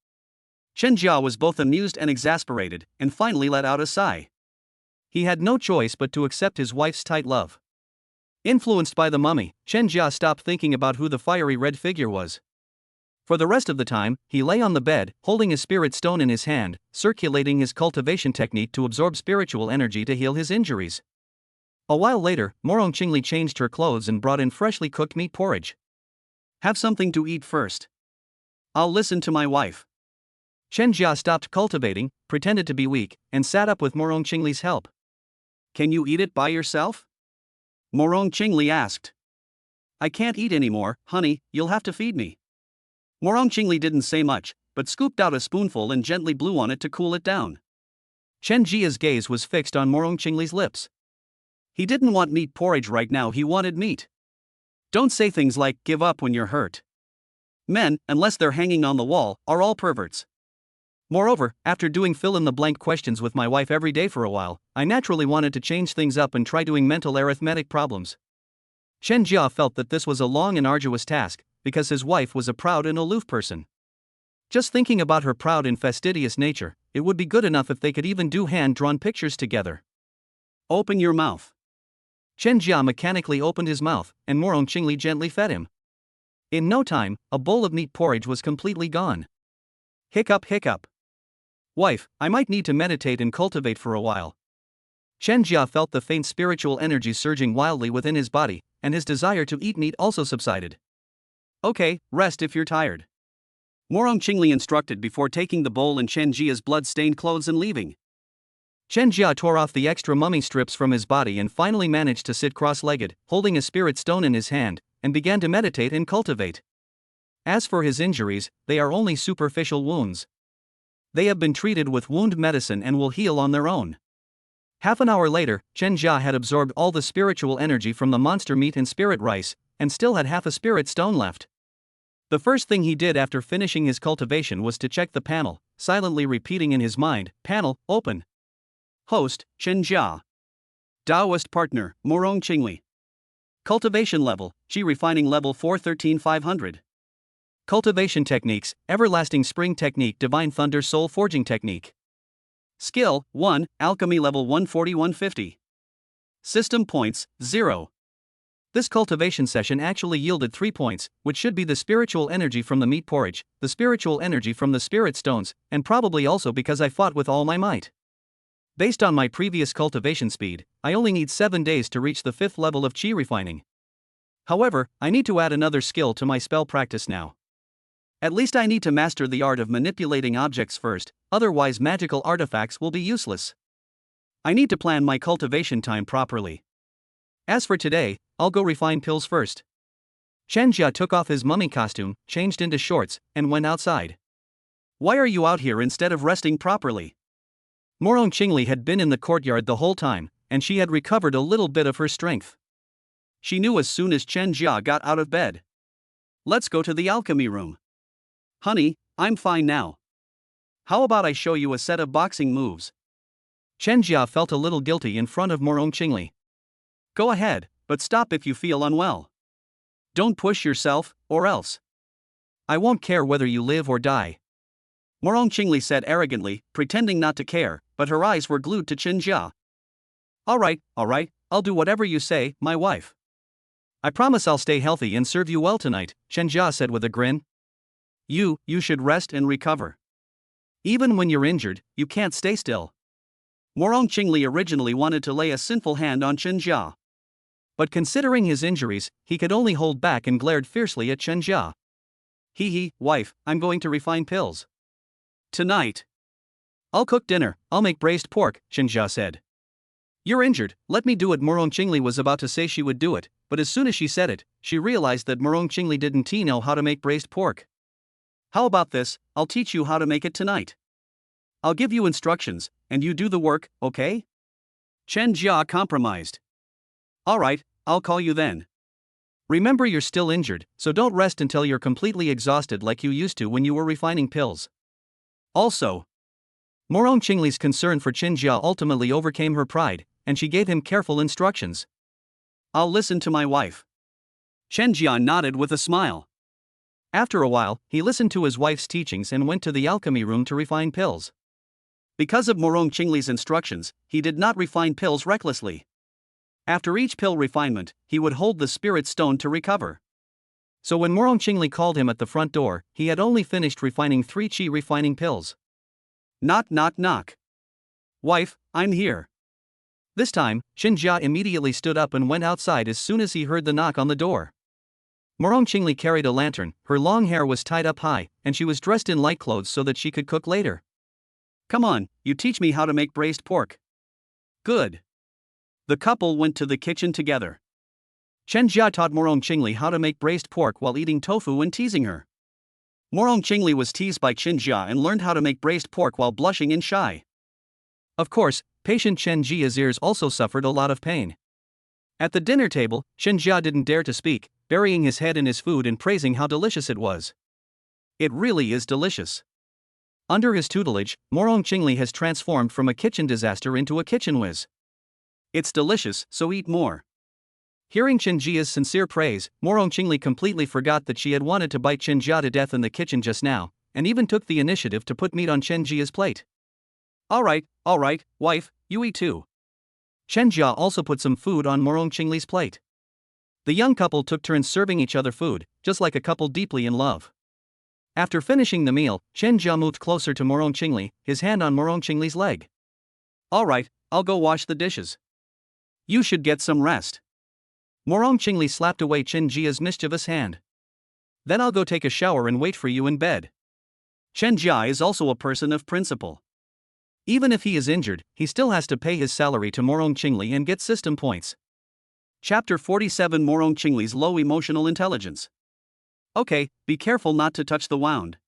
Chen Jia was both amused and exasperated, and finally let out a sigh. He had no choice but to accept his wife's tight love. Influenced by the mummy, Chen Jia stopped thinking about who the fiery red figure was. For the rest of the time, he lay on the bed, holding a spirit stone in his hand, circulating his cultivation technique to absorb spiritual energy to heal his injuries. A while later, Morong Qingli changed her clothes and brought in freshly cooked meat porridge. Have something to eat first. I'll listen to my wife. Chen Jia stopped cultivating, pretended to be weak, and sat up with Morong Qingli's help. Can you eat it by yourself? Morong Qingli asked. I can't eat anymore, honey, you'll have to feed me. Morong Qingli didn't say much, but scooped out a spoonful and gently blew on it to cool it down. Chen Jia's gaze was fixed on Morong Qingli's lips. He didn't want meat porridge right now, he wanted meat. Don't say things like, give up when you're hurt. Men, unless they're hanging on the wall, are all perverts. Moreover, after doing fill-in-the-blank questions with my wife every day for a while, I naturally wanted to change things up and try doing mental arithmetic problems. Chen Jia felt that this was a long and arduous task, because his wife was a proud and aloof person. Just thinking about her proud and fastidious nature, it would be good enough if they could even do hand-drawn pictures together. Open your mouth. Chen Jia mechanically opened his mouth, and Morong Qingli gently fed him. In no time, a bowl of meat porridge was completely gone. Hiccup, hiccup. Wife, I might need to meditate and cultivate for a while. Chen Jia felt the faint spiritual energy surging wildly within his body, and his desire to eat meat also subsided. Okay, rest if you're tired. Morong Qingli instructed before taking the bowl and Chen Jia's blood-stained clothes and leaving. Chen Jia tore off the extra mummy strips from his body and finally managed to sit cross-legged, holding a spirit stone in his hand, and began to meditate and cultivate. As for his injuries, they are only superficial wounds. They have been treated with wound medicine and will heal on their own. Half an hour later, Chen Jia had absorbed all the spiritual energy from the monster meat and spirit rice, and still had half a spirit stone left. The first thing he did after finishing his cultivation was to check the panel, silently repeating in his mind, "Panel, open." Host, Chen Jia. Taoist partner, Morong Qingli. Cultivation level, Qi refining level 413-500. Cultivation techniques, Everlasting Spring Technique, Divine Thunder Soul Forging Technique. Skill, 1, Alchemy level 140-150. System points, 0. This cultivation session actually yielded 3 points, which should be the spiritual energy from the meat porridge, the spiritual energy from the spirit stones, and probably also because I fought with all my might. Based on my previous cultivation speed, I only need 7 days to reach the 5th level of Qi refining. However, I need to add another skill to my spell practice now. At least I need to master the art of manipulating objects first, otherwise magical artifacts will be useless. I need to plan my cultivation time properly. As for today, I'll go refine pills first. Chen Jia took off his mummy costume, changed into shorts, and went outside. Why are you out here instead of resting properly? Morong Qingli had been in the courtyard the whole time, and she had recovered a little bit of her strength. She knew as soon as Chen Jia got out of bed. Let's go to the alchemy room. Honey, I'm fine now. How about I show you a set of boxing moves? Chen Jia felt a little guilty in front of Morong Qingli. Go ahead, but stop if you feel unwell. Don't push yourself, or else. I won't care whether you live or die. Morong Qingli said arrogantly, pretending not to care, but her eyes were glued to Chen Jia. All right, I'll do whatever you say, my wife. I promise I'll stay healthy and serve you well tonight, Chen Jia said with a grin. You should rest and recover. Even when you're injured, you can't stay still. Morong Qingli originally wanted to lay a sinful hand on Chen Jia. But considering his injuries, he could only hold back and glared fiercely at Chen Jia. Wife, I'm going to refine pills. Tonight. I'll cook dinner, I'll make braised pork, Chen Jia said. You're injured, let me do it. Morong Qingli was about to say she would do it, but as soon as she said it, she realized that Morong Qingli didn't know how to make braised pork. How about this, I'll teach you how to make it tonight. I'll give you instructions, and you do the work, okay? Chen Jia compromised. All right, I'll call you then. Remember you're still injured, so don't rest until you're completely exhausted like you used to when you were refining pills. Also, Morong Qingli's concern for Chen Jia ultimately overcame her pride, and she gave him careful instructions. I'll listen to my wife. Chen Jia nodded with a smile. After a while, he listened to his wife's teachings and went to the alchemy room to refine pills. Because of Morong Qingli's instructions, he did not refine pills recklessly. After each pill refinement, he would hold the spirit stone to recover. So when Morong Qingli called him at the front door, he had only finished refining 3 Qi refining pills. Knock, knock, knock. Wife, I'm here. This time, Chen Jia immediately stood up and went outside as soon as he heard the knock on the door. Morong Qingli carried a lantern, her long hair was tied up high, and she was dressed in light clothes so that she could cook later. Come on, you teach me how to make braised pork. Good. The couple went to the kitchen together. Chen Jia taught Morong Qingli how to make braised pork while eating tofu and teasing her. Morong Qingli was teased by Chen Jia and learned how to make braised pork while blushing and shy. Of course, patient Chen Jia's ears also suffered a lot of pain. At the dinner table, Chen Jia didn't dare to speak, burying his head in his food and praising how delicious it was. It really is delicious. Under his tutelage, Morong Qingli has transformed from a kitchen disaster into a kitchen whiz. It's delicious, so eat more. Hearing Chen Jia's sincere praise, Morong Qingli completely forgot that she had wanted to bite Chen Jia to death in the kitchen just now, and even took the initiative to put meat on Chen Jia's plate. Alright, wife, you eat too. Chen Jia also put some food on Morong Qingli's plate. The young couple took turns serving each other food, just like a couple deeply in love. After finishing the meal, Chen Jia moved closer to Morong Qingli, his hand on Morong Qingli's leg. Alright, I'll go wash the dishes. You should get some rest. Morong Qingli slapped away Chen Jia's mischievous hand. Then I'll go take a shower and wait for you in bed. Chen Jia is also a person of principle. Even if he is injured, he still has to pay his salary to Morong Qingli and get system points. Chapter 47 Morong Qingli's low emotional intelligence. Okay, be careful not to touch the wound.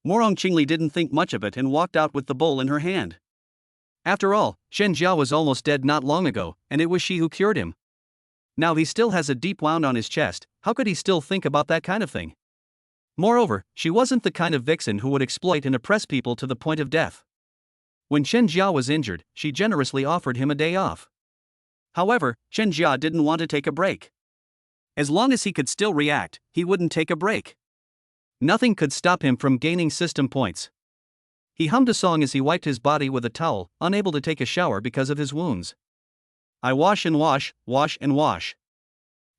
Morong Qingli didn't think much of it and walked out with the bowl in her hand. After all, Chen Jia was almost dead not long ago, and it was she who cured him. Now he still has a deep wound on his chest, how could he still think about that kind of thing? Moreover, she wasn't the kind of vixen who would exploit and oppress people to the point of death. When Chen Jia was injured, she generously offered him a day off. However, Chen Jia didn't want to take a break. As long as he could still react, he wouldn't take a break. Nothing could stop him from gaining system points. He hummed a song as he wiped his body with a towel, unable to take a shower because of his wounds. I wash and wash, wash and wash.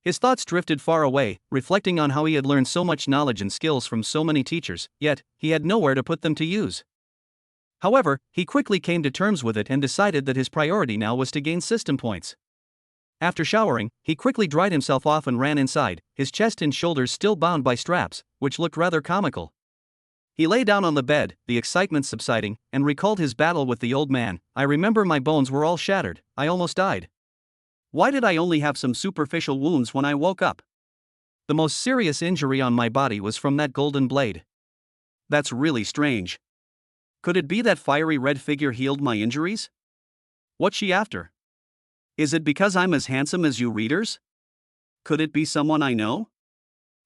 His thoughts drifted far away, reflecting on how he had learned so much knowledge and skills from so many teachers, yet, he had nowhere to put them to use. However, he quickly came to terms with it and decided that his priority now was to gain system points. After showering, he quickly dried himself off and ran inside, his chest and shoulders still bound by straps, which looked rather comical. He lay down on the bed, the excitement subsiding, and recalled his battle with the old man. I remember my bones were all shattered, I almost died. Why did I only have some superficial wounds when I woke up? The most serious injury on my body was from that golden blade. That's really strange. Could it be that fiery red figure healed my injuries? What's she after? Is it because I'm as handsome as you readers? Could it be someone I know?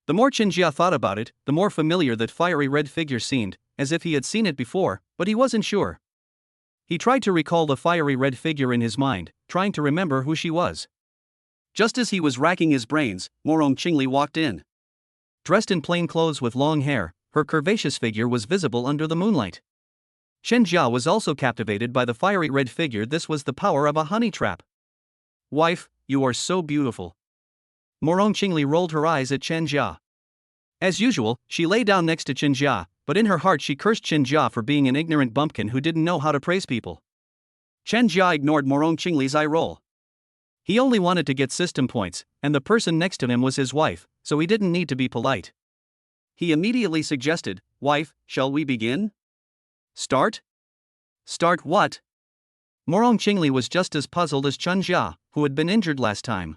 The more Chen Jia thought about it, the more familiar that fiery red figure seemed, as if he had seen it before, but he wasn't sure. He tried to recall the fiery red figure in his mind, trying to remember who she was. Just as he was racking his brains, Morong Qingli walked in. Dressed in plain clothes with long hair, her curvaceous figure was visible under the moonlight. Chen Jia was also captivated by the fiery red figure. This was the power of a honey trap. Wife, you are so beautiful. Morong Qingli rolled her eyes at Chen Jia. As usual, she lay down next to Chen Jia, but in her heart she cursed Chen Jia for being an ignorant bumpkin who didn't know how to praise people. Chen Jia ignored Morong Qingli's eye roll. He only wanted to get system points, and the person next to him was his wife, so he didn't need to be polite. He immediately suggested, Wife, shall we begin? Start? Start what? Morong Qingli was just as puzzled as Chen Jia, who had been injured last time.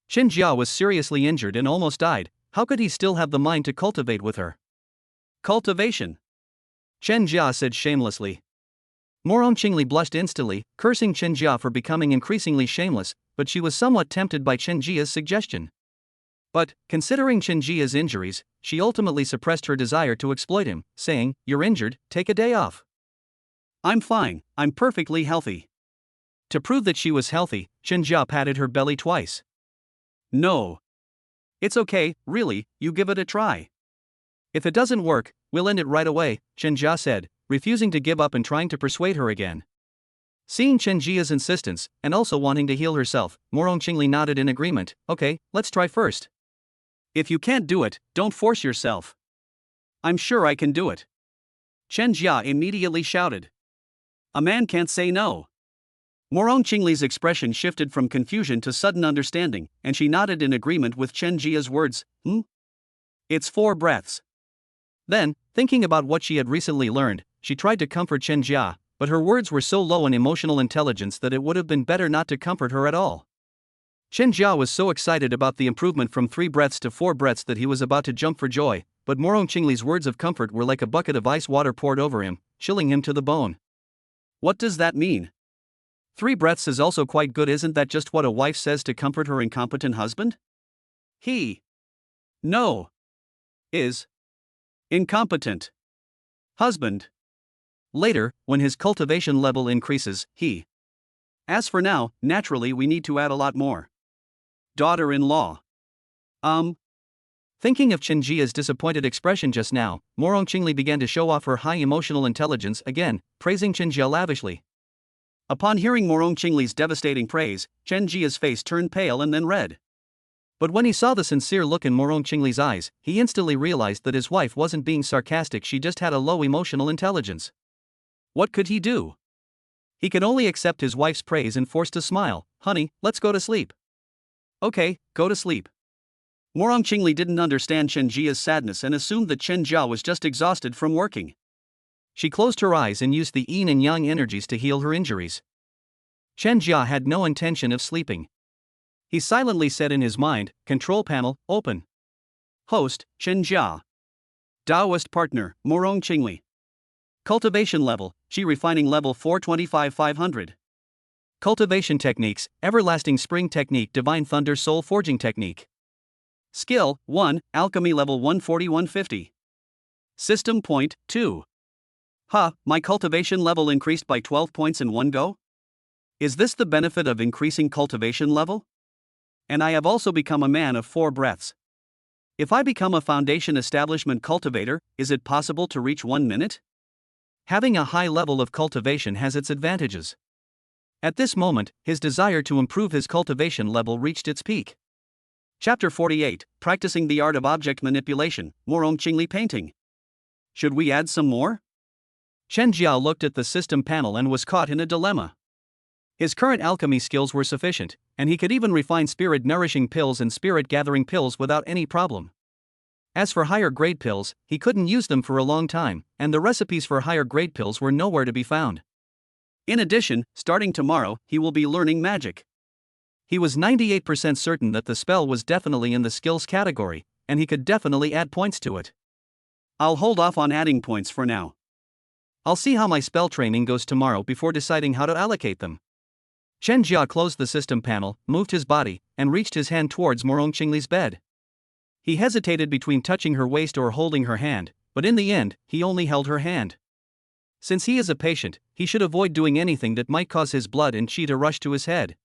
Chen Jia was seriously injured and almost died. How could he still have the mind to cultivate with her? Cultivation, Chen Jia said shamelessly. Morong Qingli blushed instantly, cursing Chen Jia for becoming increasingly shameless, but she was somewhat tempted by Chen Jia's suggestion. But, considering Chen Jia's injuries, she ultimately suppressed her desire to exploit him, saying, You're injured, take a day off. I'm fine, I'm perfectly healthy. To prove that she was healthy, Chen Jia patted her belly twice. No. It's okay, really, you give it a try. If it doesn't work, we'll end it right away, Chen Jia said, refusing to give up and trying to persuade her again. Seeing Chen Jia's insistence, and also wanting to heal herself, Morong Qingli nodded in agreement. Okay, let's try first. If you can't do it, don't force yourself. I'm sure I can do it. Chen Jia immediately shouted. A man can't say no. Morong Qingli's expression shifted from confusion to sudden understanding, and she nodded in agreement with Chen Jia's words. It's 4 breaths. Then, thinking about what she had recently learned, she tried to comfort Chen Jia, but her words were so low in emotional intelligence that it would have been better not to comfort her at all. Chen Jia was so excited about the improvement from 3 breaths to 4 breaths that he was about to jump for joy, but Morong Qingli's words of comfort were like a bucket of ice water poured over him, chilling him to the bone. What does that mean? 3 breaths is also quite good. Isn't that just what a wife says to comfort her incompetent husband? Is incompetent husband. Later, when his cultivation level increases, As for now, naturally we need to add a lot more. Daughter-in-law. Thinking of Chen Jia's disappointed expression just now, Morong Qingli began to show off her high emotional intelligence again, praising Chen Jia lavishly. Upon hearing Morong Qingli's devastating praise, Chen Jia's face turned pale and then red. But when he saw the sincere look in Morong Qingli's eyes, he instantly realized that his wife wasn't being sarcastic, she just had a low emotional intelligence. What could he do? He could only accept his wife's praise and force to smile. Honey, let's go to sleep. Okay, go to sleep. Morong Qingli didn't understand Chen Jia's sadness and assumed that Chen Jia was just exhausted from working. She closed her eyes and used the yin and yang energies to heal her injuries. Chen Jia had no intention of sleeping. He silently said in his mind, "Control panel, open." Host, Chen Jia. Taoist partner, Morong Qingli. Cultivation level, Qi refining level 425-500. Cultivation techniques, Everlasting Spring Technique, Divine Thunder Soul Forging Technique. Skill, 1, Alchemy level 140-150. System point, 2. My cultivation level increased by 12 points in one go? Is this the benefit of increasing cultivation level? And I have also become a man of 4 breaths. If I become a foundation establishment cultivator, is it possible to reach 1 minute? Having a high level of cultivation has its advantages. At this moment, his desire to improve his cultivation level reached its peak. Chapter 48, Practicing the Art of Object Manipulation, Morong Qingli Painting. Should we add some more? Chen Jia looked at the system panel and was caught in a dilemma. His current alchemy skills were sufficient, and he could even refine spirit-nourishing pills and spirit-gathering pills without any problem. As for higher-grade pills, he couldn't use them for a long time, and the recipes for higher-grade pills were nowhere to be found. In addition, starting tomorrow, he will be learning magic. He was 98% certain that the spell was definitely in the skills category, and he could definitely add points to it. I'll hold off on adding points for now. I'll see how my spell training goes tomorrow before deciding how to allocate them. Chen Jia closed the system panel, moved his body, and reached his hand towards Morong Qingli's bed. He hesitated between touching her waist or holding her hand, but in the end, he only held her hand. Since he is a patient, he should avoid doing anything that might cause his blood and qi to rush to his head.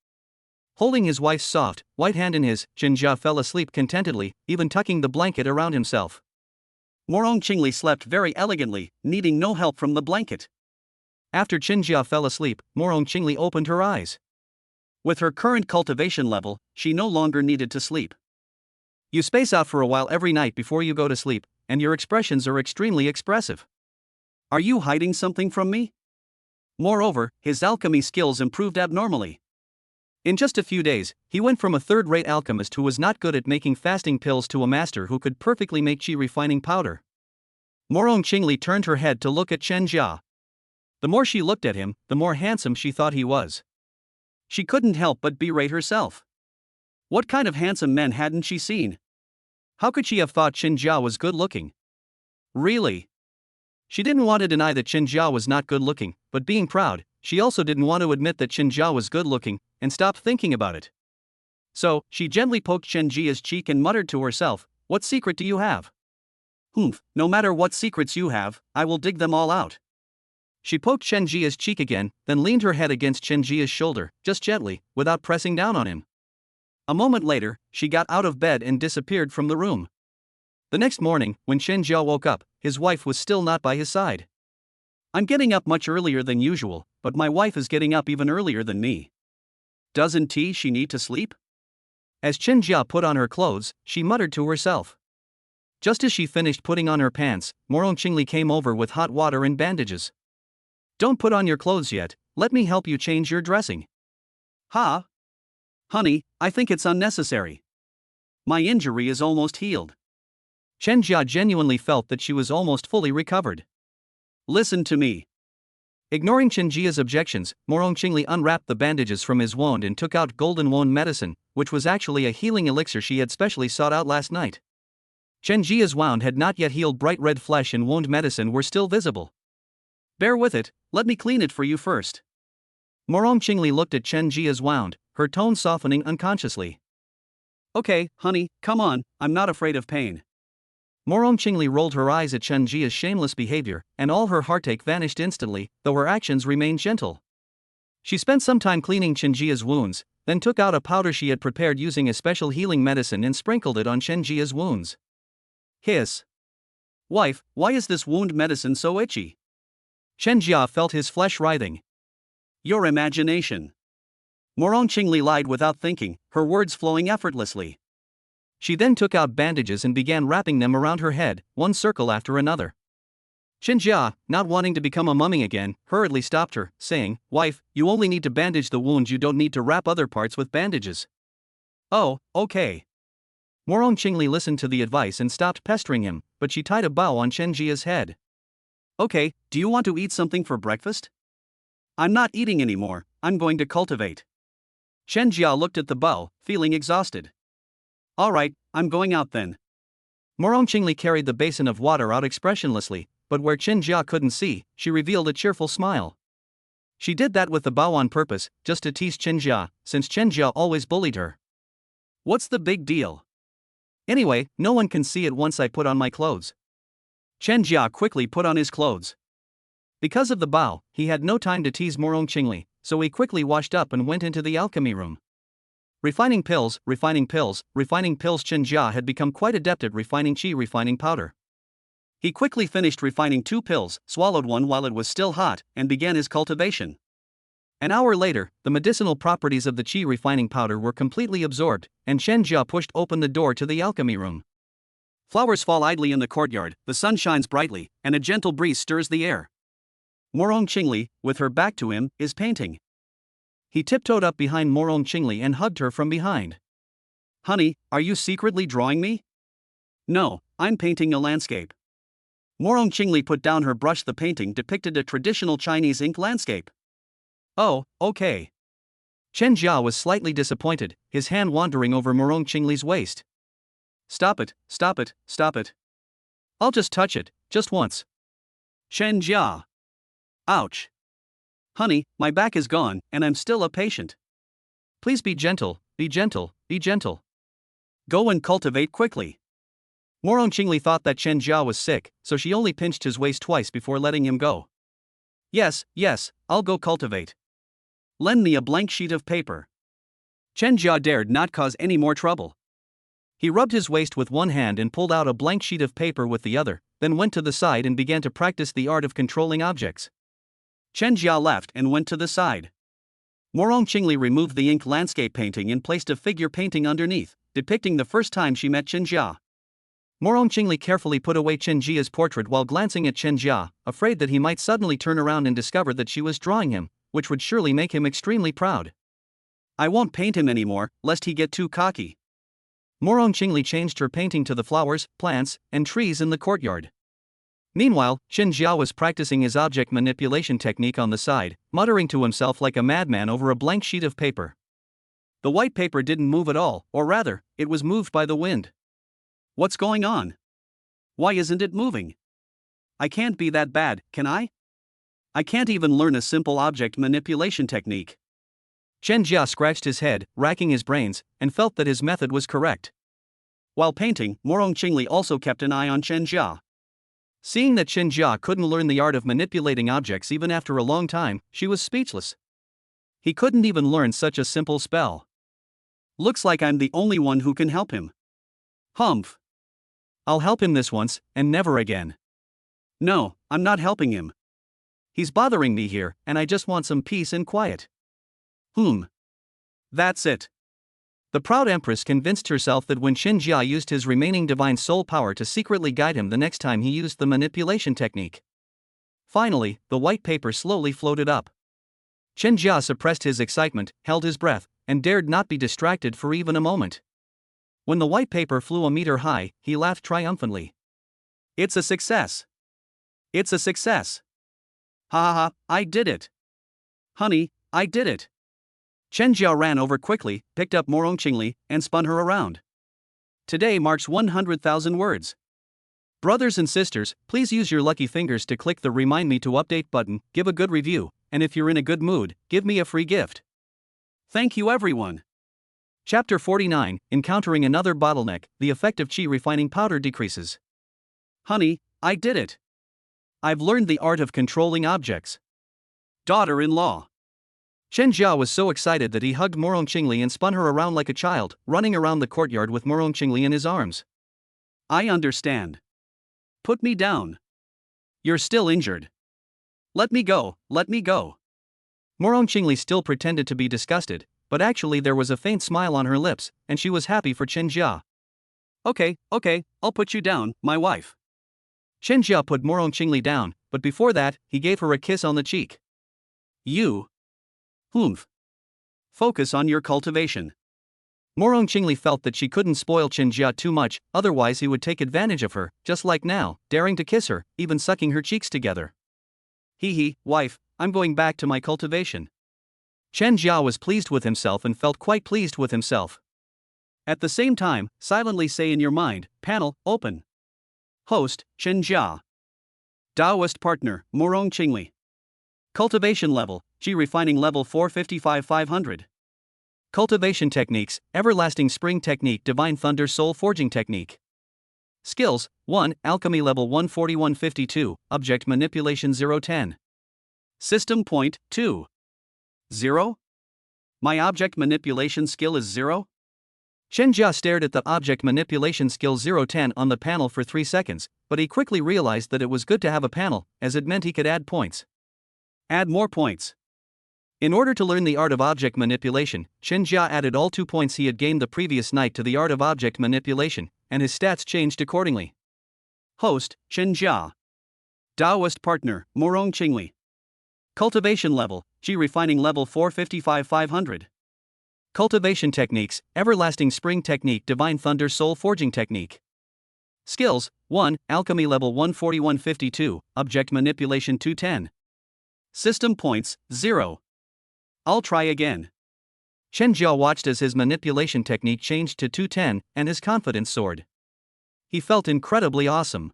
Holding his wife's soft, white hand in his, Chen Jia fell asleep contentedly, even tucking the blanket around himself. Morong Qingli slept very elegantly, needing no help from the blanket. After Chen Jia fell asleep, Morong Qingli opened her eyes. With her current cultivation level, she no longer needed to sleep. You space out for a while every night before you go to sleep, and your expressions are extremely expressive. Are you hiding something from me? Moreover, his alchemy skills improved abnormally. In just a few days, he went from a third-rate alchemist who was not good at making fasting pills to a master who could perfectly make qi refining powder. Morong Qingli turned her head to look at Chen Jia. The more she looked at him, the more handsome she thought he was. She couldn't help but berate herself. What kind of handsome men hadn't she seen? How could she have thought Chen Jia was good-looking? Really? She didn't want to deny that Chen Jia was not good-looking, but being proud, she also didn't want to admit that Chen Jia was good-looking, and stop thinking about it. So, she gently poked Chen Jia's cheek and muttered to herself, "What secret do you have?" No matter what secrets you have, I will dig them all out. She poked Chen Jia's cheek again, then leaned her head against Chen Jia's shoulder, just gently, without pressing down on him. A moment later, she got out of bed and disappeared from the room. The next morning, when Chen Jia woke up, his wife was still not by his side. I'm getting up much earlier than usual, but my wife is getting up even earlier than me. Doesn't she need to sleep? As Chen Jia put on her clothes, she muttered to herself. Just as she finished putting on her pants, Morong Qingli came over with hot water and bandages. "Don't put on your clothes yet, let me help you change your dressing." Ha! Honey, I think it's unnecessary. My injury is almost healed. Chen Jia genuinely felt that she was almost fully recovered. Listen to me. Ignoring Chen Jia's objections, Morong Qingli unwrapped the bandages from his wound and took out golden wound medicine, which was actually a healing elixir she had specially sought out last night. Chen Jia's wound had not yet healed. Bright red flesh and wound medicine were still visible. Bear with it, let me clean it for you first. Morong Qingli looked at Chen Jia's wound, her tone softening unconsciously. Okay, honey, come on, I'm not afraid of pain. Morong Qingli rolled her eyes at Chen Jia's shameless behavior, and all her heartache vanished instantly, though her actions remained gentle. She spent some time cleaning Chen Jia's wounds, then took out a powder she had prepared using a special healing medicine and sprinkled it on Chen Jia's wounds. Hiss. Wife, why is this wound medicine so itchy? Chen Jia felt his flesh writhing. Your imagination. Morong Qingli lied without thinking, her words flowing effortlessly. She then took out bandages and began wrapping them around her head, one circle after another. Chen Jia, not wanting to become a mummy again, hurriedly stopped her, saying, "Wife, you only need to bandage the wounds, you don't need to wrap other parts with bandages." Oh, okay. Morong Qingli listened to the advice and stopped pestering him, but she tied a bow on Chen Jia's head. Okay, do you want to eat something for breakfast? I'm not eating anymore, I'm going to cultivate. Chen Jia looked at the bow, feeling exhausted. Alright, I'm going out then. Morong Qingli carried the basin of water out expressionlessly, but where Chen Jia couldn't see, she revealed a cheerful smile. She did that with the bow on purpose, just to tease Chen Jia, since Chen Jia always bullied her. What's the big deal? Anyway, no one can see it once I put on my clothes. Chen Jia quickly put on his clothes. Because of the bow, he had no time to tease Morong Qingli, so he quickly washed up and went into the alchemy room. Refining pills. Chen Jia had become quite adept at refining qi refining powder. He quickly finished refining 2 pills, swallowed one while it was still hot, and began his cultivation. An hour later, the medicinal properties of the qi refining powder were completely absorbed, and Chen Jia pushed open the door to the alchemy room. Flowers fall idly in the courtyard, the sun shines brightly, and a gentle breeze stirs the air. Morong Qingli, with her back to him, is painting. He tiptoed up behind Morong Qingli and hugged her from behind. Honey, are you secretly drawing me? No, I'm painting a landscape. Morong Qingli put down her brush. The painting depicted a traditional Chinese ink landscape. Oh, okay. Chen Jia was slightly disappointed, his hand wandering over Morong Qingli's waist. Stop it, stop it, stop it. I'll just touch it, just once. Chen Jia. Ouch. Honey, my back is gone, and I'm still a patient. Please be gentle, be gentle, be gentle. Go and cultivate quickly. Morong Qingli thought that Chen Jia was sick, so she only pinched his waist twice before letting him go. Yes, I'll go cultivate. Lend me a blank sheet of paper. Chen Jia dared not cause any more trouble. He rubbed his waist with one hand and pulled out a blank sheet of paper with the other, then went to the side and began to practice the art of controlling objects. Chen Jia left and went to the side. Morong Qingli removed the ink landscape painting and placed a figure painting underneath, depicting the first time she met Chen Jia. Morong Qingli carefully put away Chen Jia's portrait while glancing at Chen Jia, afraid that he might suddenly turn around and discover that she was drawing him, which would surely make him extremely proud. I won't paint him anymore, lest he get too cocky. Morong Qingli changed her painting to the flowers, plants, and trees in the courtyard. Meanwhile, Chen Jia was practicing his object manipulation technique on the side, muttering to himself like a madman over a blank sheet of paper. The white paper didn't move at all, or rather, it was moved by the wind. What's going on? Why isn't it moving? I can't be that bad, can I? I can't even learn a simple object manipulation technique. Chen Jia scratched his head, racking his brains, and felt that his method was correct. While painting, Morong Qingli also kept an eye on Chen Jia. Seeing that Chen Jia couldn't learn the art of manipulating objects even after a long time, she was speechless. He couldn't even learn such a simple spell. Looks like I'm the only one who can help him. Humph. I'll help him this once, and never again. No, I'm not helping him. He's bothering me here, and I just want some peace and quiet. That's it. The proud Empress convinced herself that when Chen Jia used his remaining divine soul power to secretly guide him the next time he used the manipulation technique. Finally, the white paper slowly floated up. Chen Jia suppressed his excitement, held his breath, and dared not be distracted for even a moment. When the white paper flew a meter high, he laughed triumphantly. It's a success. It's a success. Ha ha ha, I did it. Honey, I did it. Chen Jia ran over quickly, picked up Morong Qingli, and spun her around. Today marks 100,000 words. Brothers and sisters, please use your lucky fingers to click the Remind Me to Update button, give a good review, and if you're in a good mood, give me a free gift. Thank you everyone. Chapter 49, Encountering Another Bottleneck, the effect of qi refining powder decreases. Honey, I did it. I've learned the art of controlling objects. Daughter-in-law. Chen Jia was so excited that he hugged Morong Qingli and spun her around like a child, running around the courtyard with Morong Qingli in his arms. I understand. Put me down. You're still injured. Let me go, let me go. Morong Qingli still pretended to be disgusted, but actually there was a faint smile on her lips, and she was happy for Chen Jia. Okay, I'll put you down, my wife. Chen Jia put Morong Qingli down, but before that, he gave her a kiss on the cheek. You. Humph. Focus on your cultivation. Morong Qingli felt that she couldn't spoil Chen Jia too much, otherwise he would take advantage of her, just like now, daring to kiss her, even sucking her cheeks together. Hee, wife, I'm going back to my cultivation. Chen Jia was pleased with himself and felt quite pleased with himself. At the same time, silently say in your mind, panel, open. Host, Chen Jia. Taoist partner, Morong Qingli. Cultivation level, qi refining level 455-500. Cultivation techniques, Everlasting Spring Technique, Divine Thunder Soul Forging Technique. Skills, 1, Alchemy level 141-52, Object Manipulation 010. System point, 2. 0? My object manipulation skill is 0? Chen Jia stared at the object manipulation skill 010 on the panel for 3 seconds, but he quickly realized that it was good to have a panel, as it meant he could add points. Add more points. In order to learn the art of object manipulation, Chen Jia added all 2 points he had gained the previous night to the art of object manipulation, and his stats changed accordingly. Host, Chen Jia. Taoist partner, Morong Qingli. Cultivation level, qi refining level 455-500. Cultivation techniques, Everlasting Spring Technique, Divine Thunder Soul Forging Technique. Skills, 1, Alchemy level 141-52, Object Manipulation 210. System points, 0. I'll try again. Chen Jia watched as his manipulation technique changed to 210, and his confidence soared. He felt incredibly awesome.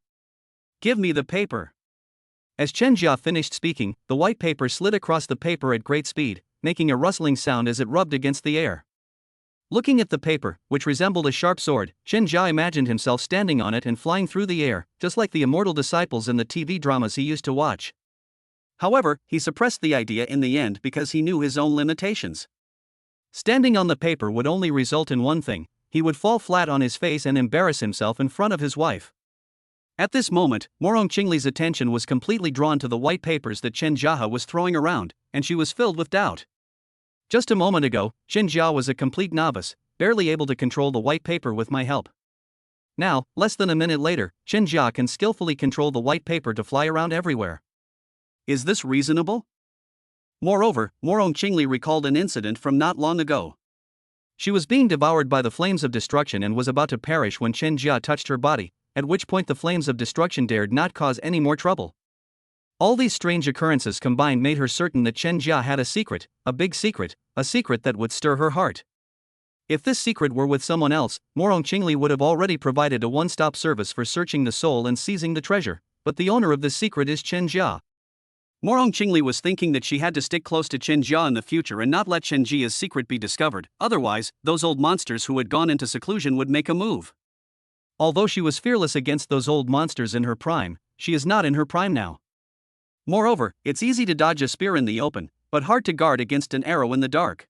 Give me the paper. As Chen Jia finished speaking, the white paper slid across the paper at great speed, making a rustling sound as it rubbed against the air. Looking at the paper, which resembled a sharp sword, Chen Jia imagined himself standing on it and flying through the air, just like the immortal disciples in the TV dramas he used to watch. However, he suppressed the idea in the end because he knew his own limitations. Standing on the paper would only result in one thing: he would fall flat on his face and embarrass himself in front of his wife. At this moment, Morong Qingli's attention was completely drawn to the white papers that Chen Jia was throwing around, and she was filled with doubt. Just a moment ago, Chen Jia was a complete novice, barely able to control the white paper with my help. Now, less than a minute later, Chen Jia can skillfully control the white paper to fly around everywhere. Is this reasonable? Moreover, Morong Qingli recalled an incident from not long ago. She was being devoured by the flames of destruction and was about to perish when Chen Jia touched her body, at which point the flames of destruction dared not cause any more trouble. All these strange occurrences combined made her certain that Chen Jia had a secret, a big secret, a secret that would stir her heart. If this secret were with someone else, Morong Qingli would have already provided a one-stop service for searching the soul and seizing the treasure, but the owner of this secret is Chen Jia. Morong Qingli was thinking that she had to stick close to Chen Jia in the future and not let Chen Jia's secret be discovered, otherwise, those old monsters who had gone into seclusion would make a move. Although she was fearless against those old monsters in her prime, she is not in her prime now. Moreover, it's easy to dodge a spear in the open, but hard to guard against an arrow in the dark.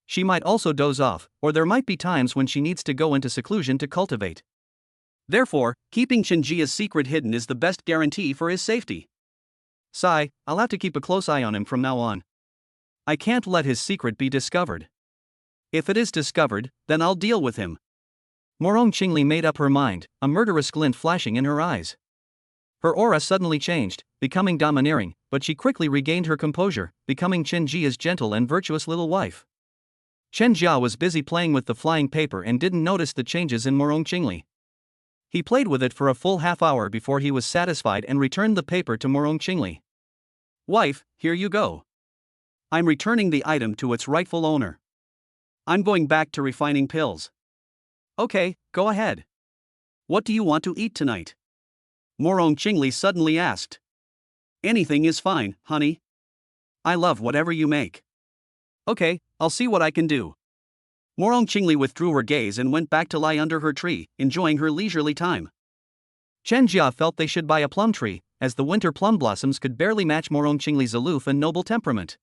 She might also doze off, or there might be times when she needs to go into seclusion to cultivate. Therefore, keeping Chen Jia's secret hidden is the best guarantee for his safety. Sigh, I'll have to keep a close eye on him from now on. I can't let his secret be discovered. If it is discovered, then I'll deal with him. Morong Qingli made up her mind, a murderous glint flashing in her eyes. Her aura suddenly changed, becoming domineering, but she quickly regained her composure, becoming Chen Jia's gentle and virtuous little wife. Chen Jia was busy playing with the flying paper and didn't notice the changes in Morong Qingli. He played with it for a full half hour before he was satisfied and returned the paper to Morong Qingli. Wife, here you go. I'm returning the item to its rightful owner. I'm going back to refining pills. Okay, go ahead. What do you want to eat tonight? Morong Qingli suddenly asked. Anything is fine, honey. I love whatever you make. Okay, I'll see what I can do. Morong Qingli withdrew her gaze and went back to lie under her tree, enjoying her leisurely time. Chen Jia felt they should buy a plum tree, as the winter plum blossoms could barely match Morong Qingli's aloof and noble temperament.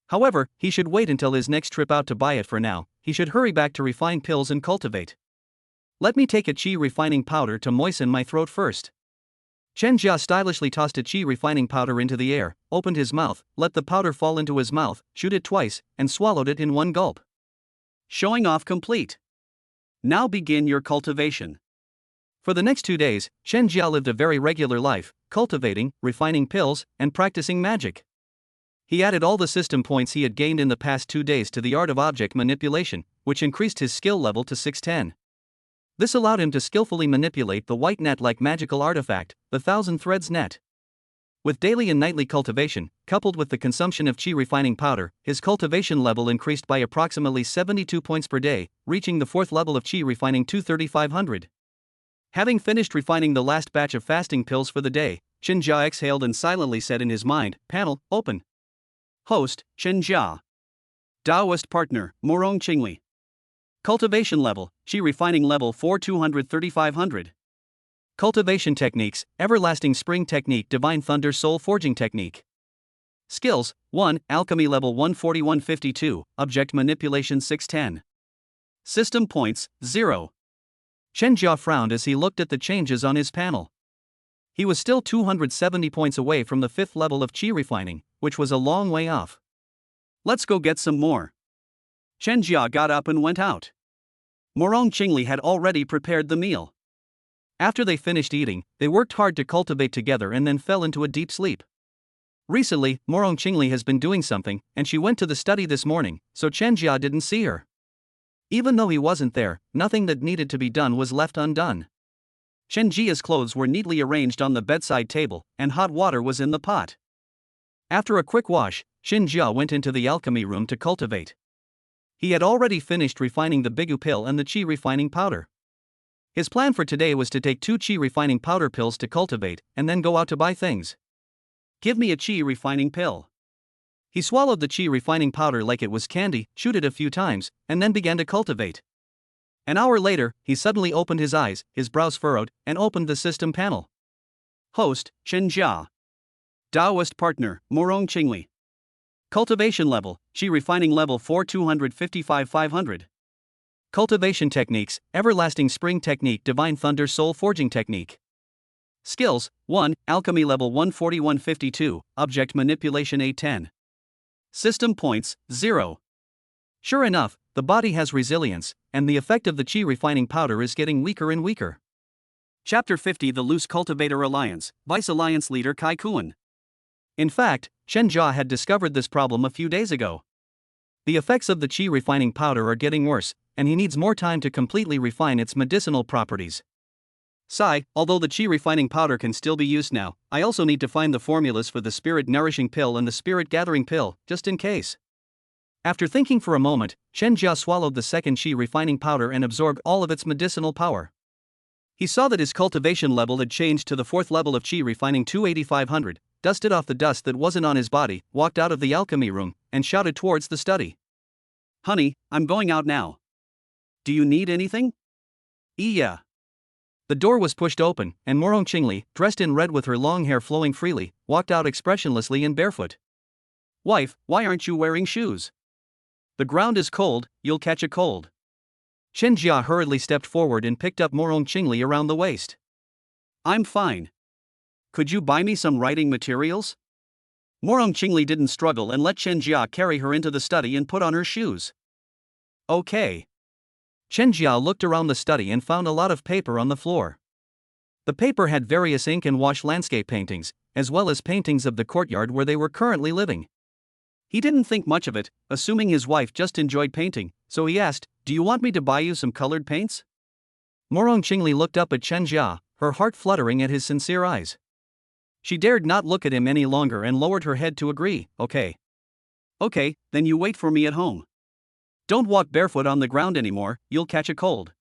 However, he should wait until his next trip out to buy it. For now, he should hurry back to refine pills and cultivate. Let me take a qi refining powder to moisten my throat first. Chen Jia stylishly tossed a qi refining powder into the air, opened his mouth, let the powder fall into his mouth, chewed it twice, and swallowed it in one gulp. Showing off complete. Now begin your cultivation. For the next 2 days, Chen Jia lived a very regular life, cultivating, refining pills, and practicing magic. He added all the system points he had gained in the past 2 days to the art of object manipulation, which increased his skill level to 610. This allowed him to skillfully manipulate the white net-like magical artifact, the Thousand Threads net. With daily and nightly cultivation, coupled with the consumption of qi refining powder, his cultivation level increased by approximately 72 points per day, reaching the 4th level of qi refining to 3500. Having finished refining the last batch of fasting pills for the day, Chen Jia exhaled and silently said in his mind, "Panel, open." Host, Chen Jia. Taoist partner, Morong Qingli. Cultivation level, qi refining level 4 23500. Cultivation techniques, Everlasting Spring Technique, Divine Thunder Soul Forging Technique. Skills, 1, Alchemy level 14152, Object Manipulation 610. System points, 0. Chen Jia frowned as he looked at the changes on his panel. He was still 270 points away from the 5th level of qi refining, which was a long way off. Let's go get some more. Chen Jia got up and went out. Morong Qingli had already prepared the meal. After they finished eating, they worked hard to cultivate together and then fell into a deep sleep. Recently, Morong Qingli has been doing something, and she went to the study this morning, so Chen Jia didn't see her. Even though he wasn't there, nothing that needed to be done was left undone. Chen Jia's clothes were neatly arranged on the bedside table, and hot water was in the pot. After a quick wash, Chen Jia went into the alchemy room to cultivate. He had already finished refining the bigu pill and the qi refining powder. His plan for today was to take 2 qi refining powder pills to cultivate, and then go out to buy things. Give me a qi refining pill. He swallowed the qi refining powder like it was candy, chewed it a few times, and then began to cultivate. An hour later, he suddenly opened his eyes, his brows furrowed, and opened the system panel. Host, Chen Jia. Taoist partner, Morong Qingli. Cultivation level, qi refining level 4 255 Cultivation techniques, Everlasting Spring Technique, Divine Thunder Soul Forging Technique. Skills, 1, Alchemy level 14152, Object Manipulation 810. System points, 0. Sure enough, the body has resilience, and the effect of the qi refining powder is getting weaker and weaker. Chapter 50, The Loose Cultivator Alliance, Vice Alliance Leader Kai Kuan. In fact, Chen Jia had discovered this problem a few days ago. The effects of the qi refining powder are getting worse, and he needs more time to completely refine its medicinal properties. Sigh, although the qi refining powder can still be used now, I also need to find the formulas for the spirit nourishing pill and the spirit gathering pill, just in case. After thinking for a moment, Chen Jia swallowed the second qi refining powder and absorbed all of its medicinal power. He saw that his cultivation level had changed to the 4th level of qi refining 28500, dusted off the dust that wasn't on his body, walked out of the alchemy room, and shouted towards the study. Honey, I'm going out now. Do you need anything? Yeah. The door was pushed open, and Morong Qingli, dressed in red with her long hair flowing freely, walked out expressionlessly and barefoot. Wife, why aren't you wearing shoes? The ground is cold, you'll catch a cold. Chen Jia hurriedly stepped forward and picked up Morong Qingli around the waist. I'm fine. Could you buy me some writing materials? Morong Qingli didn't struggle and let Chen Jia carry her into the study and put on her shoes. Okay. Chen Jia looked around the study and found a lot of paper on the floor. The paper had various ink and wash landscape paintings, as well as paintings of the courtyard where they were currently living. He didn't think much of it, assuming his wife just enjoyed painting, so he asked, "Do you want me to buy you some colored paints?" Morong Qingli looked up at Chen Jia, her heart fluttering at his sincere eyes. She dared not look at him any longer and lowered her head to agree. Okay. Okay, then you wait for me at home. Don't walk barefoot on the ground anymore, you'll catch a cold.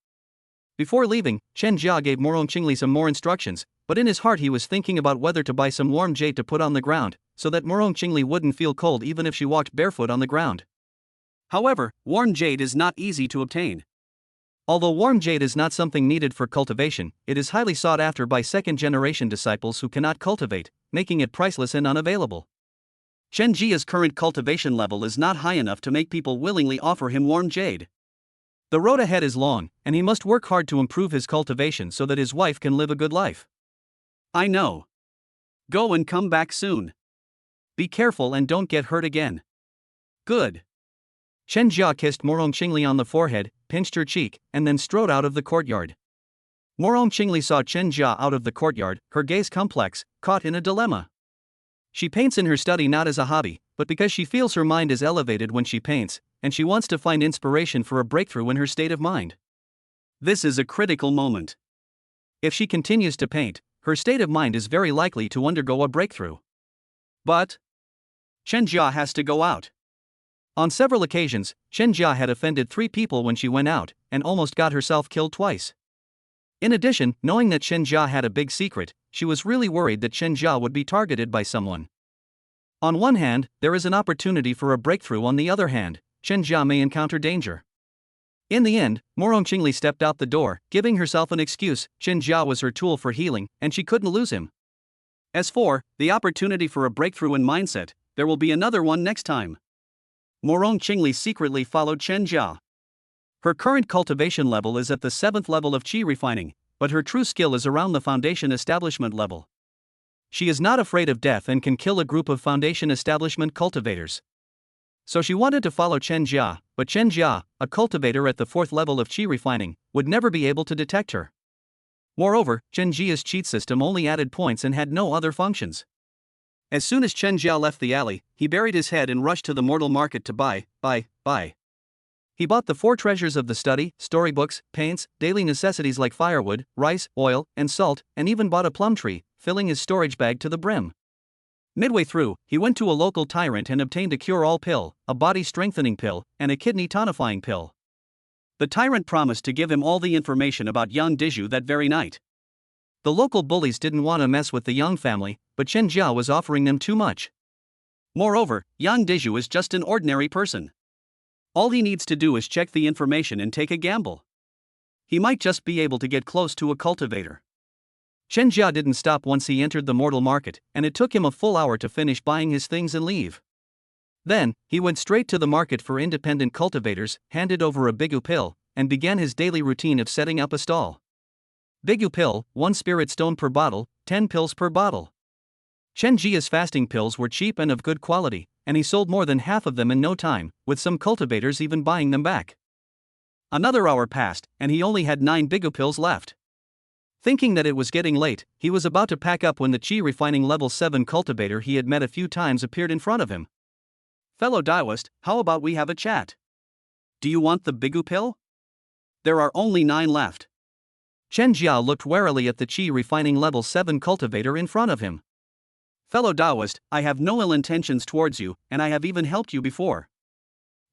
Before leaving, Chen Jia gave Morong Qingli some more instructions, but in his heart he was thinking about whether to buy some warm jade to put on the ground, so that Morong Qingli wouldn't feel cold even if she walked barefoot on the ground. However, warm jade is not easy to obtain. Although warm jade is not something needed for cultivation, it is highly sought after by second-generation disciples who cannot cultivate, making it priceless and unavailable. Chen Jia's current cultivation level is not high enough to make people willingly offer him warm jade. The road ahead is long, and he must work hard to improve his cultivation so that his wife can live a good life. I know. Go and come back soon. Be careful and don't get hurt again. Good. Chen Jia kissed Morong Qingli on the forehead, pinched her cheek, and then strode out of the courtyard. Morong Qingli saw Chen Jia out of the courtyard, her gaze complex, caught in a dilemma. She paints in her study not as a hobby, but because she feels her mind is elevated when she paints, and she wants to find inspiration for a breakthrough in her state of mind. This is a critical moment. If she continues to paint, her state of mind is very likely to undergo a breakthrough. But Chen Jia has to go out. On several occasions, Chen Jia had offended 3 people when she went out, and almost got herself killed twice. In addition, knowing that Chen Jia had a big secret, she was really worried that Chen Jia would be targeted by someone. On one hand, there is an opportunity for a breakthrough. On the other hand, Chen Jia may encounter danger. In the end, Morong Qingli stepped out the door, giving herself an excuse. Chen Jia was her tool for healing, and she couldn't lose him. As for the opportunity for a breakthrough in mindset, there will be another one next time. Morong Qingli secretly followed Chen Jia. Her current cultivation level is at the 7th level of qi refining, but her true skill is around the foundation establishment level. She is not afraid of death and can kill a group of foundation establishment cultivators. So she wanted to follow Chen Jia, but Chen Jia, a cultivator at the 4th level of qi refining, would never be able to detect her. Moreover, Chen Jia's cheat system only added points and had no other functions. As soon as Chen Jia left the alley, he buried his head and rushed to the mortal market to buy. He bought the 4 treasures of the study, storybooks, paints, daily necessities like firewood, rice, oil, and salt, and even bought a plum tree, filling his storage bag to the brim. Midway through, he went to a local tyrant and obtained a cure-all pill, a body-strengthening pill, and a kidney-tonifying pill. The tyrant promised to give him all the information about Yang Diju that very night. The local bullies didn't want to mess with the Yang family, but Chen Jia was offering them too much. Moreover, Yang Diju is just an ordinary person. All he needs to do is check the information and take a gamble. He might just be able to get close to a cultivator. Chen Jia didn't stop once he entered the mortal market, and it took him a full hour to finish buying his things and leave. Then, he went straight to the market for independent cultivators, handed over a bigu pill, and began his daily routine of setting up a stall. Bigu pill, 1 spirit stone per bottle, 10 pills per bottle. Chen Jia's fasting pills were cheap and of good quality, and he sold more than half of them in no time, with some cultivators even buying them back. Another hour passed, and he only had 9 bigu pills left. Thinking that it was getting late, he was about to pack up when the qi refining level 7 cultivator he had met a few times appeared in front of him. Fellow Daoist, how about we have a chat? Do you want the bigu pill? There are only 9 left. Chen Jia looked warily at the qi refining level 7 cultivator in front of him. Fellow Daoist, I have no ill intentions towards you, and I have even helped you before.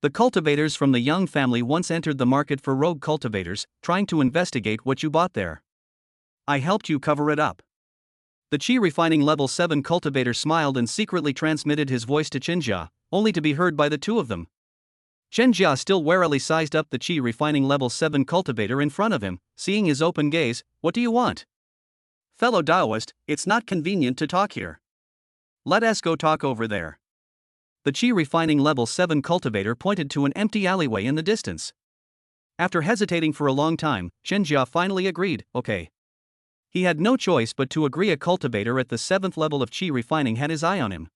The cultivators from the Yang family once entered the market for rogue cultivators, trying to investigate what you bought there. I helped you cover it up. The qi refining level 7 cultivator smiled and secretly transmitted his voice to Chen Jia, only to be heard by the 2 of them. Chen Jia still warily sized up the qi refining level 7 cultivator in front of him, seeing his open gaze. What do you want? Fellow Daoist, it's not convenient to talk here. Let us go talk over there. The qi refining level 7 cultivator pointed to an empty alleyway in the distance. After hesitating for a long time, Chen Jia finally agreed. Okay. He had no choice but to agree. A cultivator at the 7th level of qi refining had his eye on him.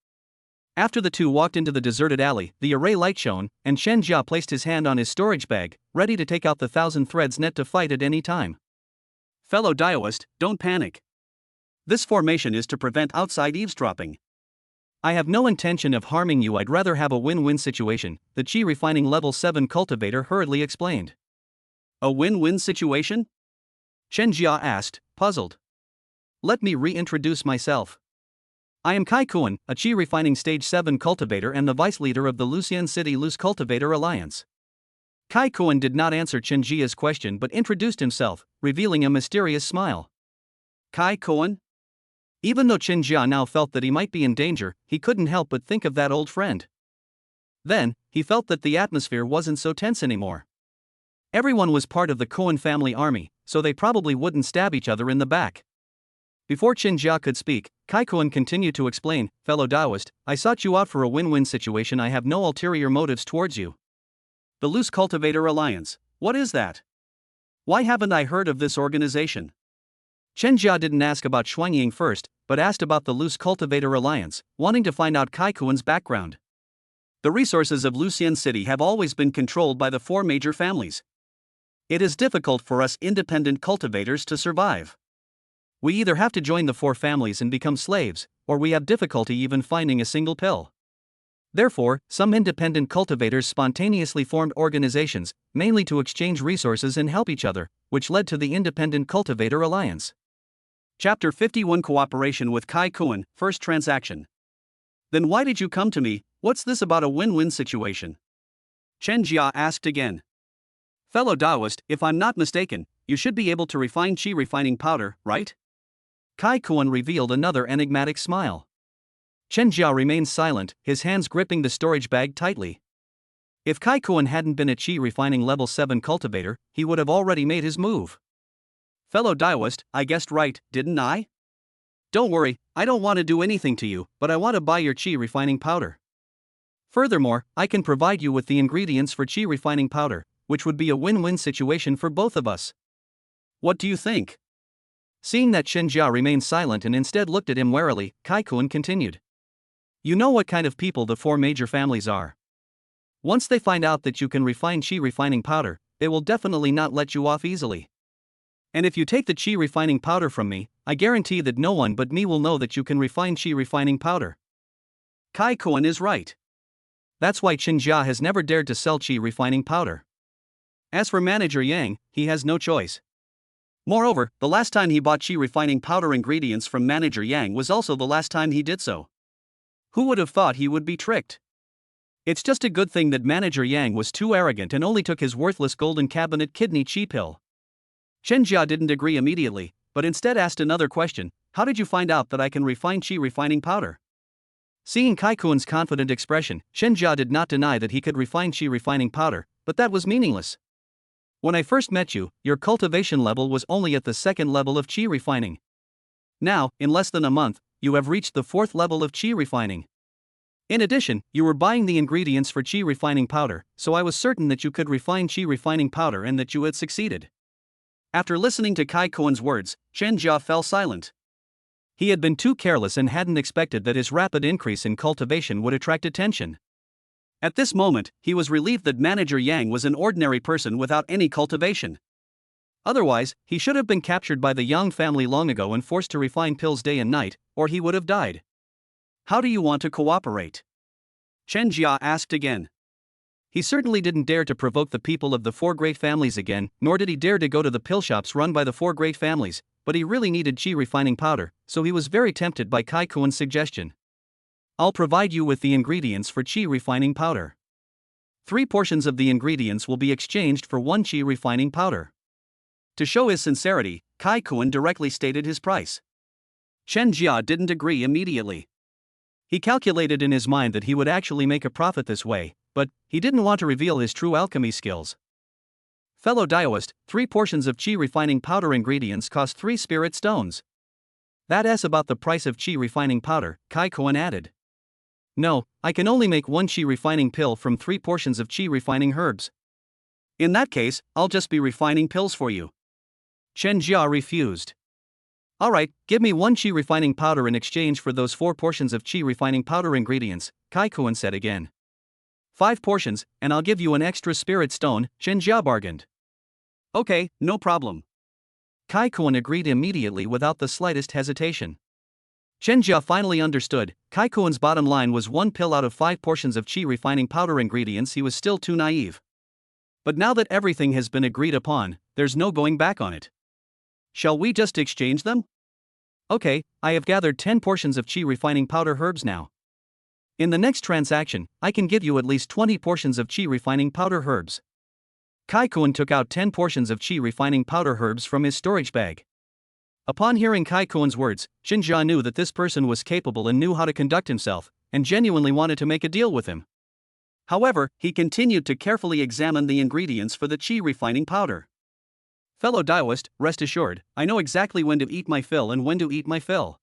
After the 2 walked into the deserted alley, the array light shone, and Chen Jia placed his hand on his storage bag, ready to take out the 1,000 threads net to fight at any time. Fellow Daoist, don't panic. This formation is to prevent outside eavesdropping. I have no intention of harming you, I'd rather have a win-win situation, the Chi Refining Level 7 cultivator hurriedly explained. A win-win situation? Chen Jia asked, puzzled. Let me reintroduce myself. I am Kai Kuan, a Chi Refining Stage 7 cultivator and the vice leader of the Lucian City Loose Cultivator Alliance. Kai Kuan did not answer Chen Jia's question but introduced himself, revealing a mysterious smile. Kai Kuan? Even though Chen Jia now felt that he might be in danger, he couldn't help but think of that old friend. Then, he felt that the atmosphere wasn't so tense anymore. Everyone was part of the Kuan family army, so they probably wouldn't stab each other in the back. Before Chen Jia could speak, Kai Kuan continued to explain, fellow Daoist, I sought you out for a win-win situation, I have no ulterior motives towards you. The Loose Cultivator Alliance, what is that? Why haven't I heard of this organization? Chen Jia didn't ask about Xuanying first, but asked about the Loose Cultivator Alliance, wanting to find out Kai Kuan's background. The resources of Lucian City have always been controlled by the 4 major families. It is difficult for us independent cultivators to survive. We either have to join the 4 families and become slaves, or we have difficulty even finding a single pill. Therefore, some independent cultivators spontaneously formed organizations, mainly to exchange resources and help each other, which led to the Independent Cultivator Alliance. Chapter 51 Cooperation with Kai Kuan, First Transaction. Then why did you come to me? What's this about a win-win situation? Chen Jia asked again. Fellow Daoist, if I'm not mistaken, you should be able to refine Chi refining powder, right? Kai Kuan revealed another enigmatic smile. Chen Jia remained silent, his hands gripping the storage bag tightly. If Kai Kuan hadn't been a Chi refining level 7 cultivator, he would have already made his move. Fellow Daoist, I guessed right, didn't I? Don't worry, I don't want to do anything to you, but I want to buy your Chi refining powder. Furthermore, I can provide you with the ingredients for Chi refining powder, which would be a win-win situation for both of us. What do you think? Seeing that Chen Jia remained silent and instead looked at him warily, Kai Kuan continued. You know what kind of people the 4 major families are. Once they find out that you can refine Chi refining powder, they will definitely not let you off easily. And if you take the Chi refining powder from me, I guarantee that no one but me will know that you can refine Chi refining powder. Kai Kuan is right. That's why Chen Jia has never dared to sell Chi refining powder. As for Manager Yang, he has no choice. Moreover, the last time he bought Chi refining powder ingredients from Manager Yang was also the last time he did so. Who would have thought he would be tricked? It's just a good thing that Manager Yang was too arrogant and only took his worthless golden cabinet kidney Chi pill. Chen Jia didn't agree immediately, but instead asked another question, how did you find out that I can refine Chi refining powder? Seeing Kai Kuan's confident expression, Chen Jia did not deny that he could refine Chi refining powder, but that was meaningless. When I first met you, your cultivation level was only at the 2nd level of Chi refining. Now, in less than a month, you have reached the 4th level of Chi refining. In addition, you were buying the ingredients for Chi refining powder, so I was certain that you could refine Chi refining powder and that you had succeeded. After listening to Kai Kuan's words, Chen Jia fell silent. He had been too careless and hadn't expected that his rapid increase in cultivation would attract attention. At this moment, he was relieved that Manager Yang was an ordinary person without any cultivation. Otherwise, he should have been captured by the Yang family long ago and forced to refine pills day and night, or he would have died. How do you want to cooperate? Chen Jia asked again. He certainly didn't dare to provoke the people of the 4 great families again, nor did he dare to go to the pill shops run by the 4 great families, but he really needed Chi refining powder, so he was very tempted by Kai Kuan's suggestion. I'll provide you with the ingredients for Chi refining powder. 3 portions of the ingredients will be exchanged for 1 Chi refining powder. To show his sincerity, Kai Kuan directly stated his price. Chen Jia didn't agree immediately. He calculated in his mind that he would actually make a profit this way, but he didn't want to reveal his true alchemy skills. Fellow Daoist, 3 portions of Chi refining powder ingredients cost 3 spirit stones. That's about the price of Chi refining powder, Kai Kuan added. No, I can only make 1 Chi refining pill from 3 portions of Chi refining herbs. In that case, I'll just be refining pills for you. Chen Jia refused. Alright, give me 1 Chi refining powder in exchange for those 4 portions of Chi refining powder ingredients, Kai Kuan said again. 5 portions, and I'll give you an extra spirit stone, Chen Jia bargained. Okay, no problem. Kai Kuan agreed immediately without the slightest hesitation. Chen Jia finally understood. Kai Kuan's bottom line was 1 pill out of 5 portions of qi refining powder ingredients. He was still too naive. But now that everything has been agreed upon, there's no going back on it. Shall we just exchange them? Okay, I have gathered 10 portions of qi refining powder herbs now. In the next transaction, I can give you at least 20 portions of qi refining powder herbs. Kai Kuan took out 10 portions of qi refining powder herbs from his storage bag. Upon hearing Kai Kuan's words, Chen Jia knew that this person was capable and knew how to conduct himself, and genuinely wanted to make a deal with him. However, he continued to carefully examine the ingredients for the qi refining powder. Fellow Daoist, rest assured, I know exactly when to eat my fill and when to eat my fill.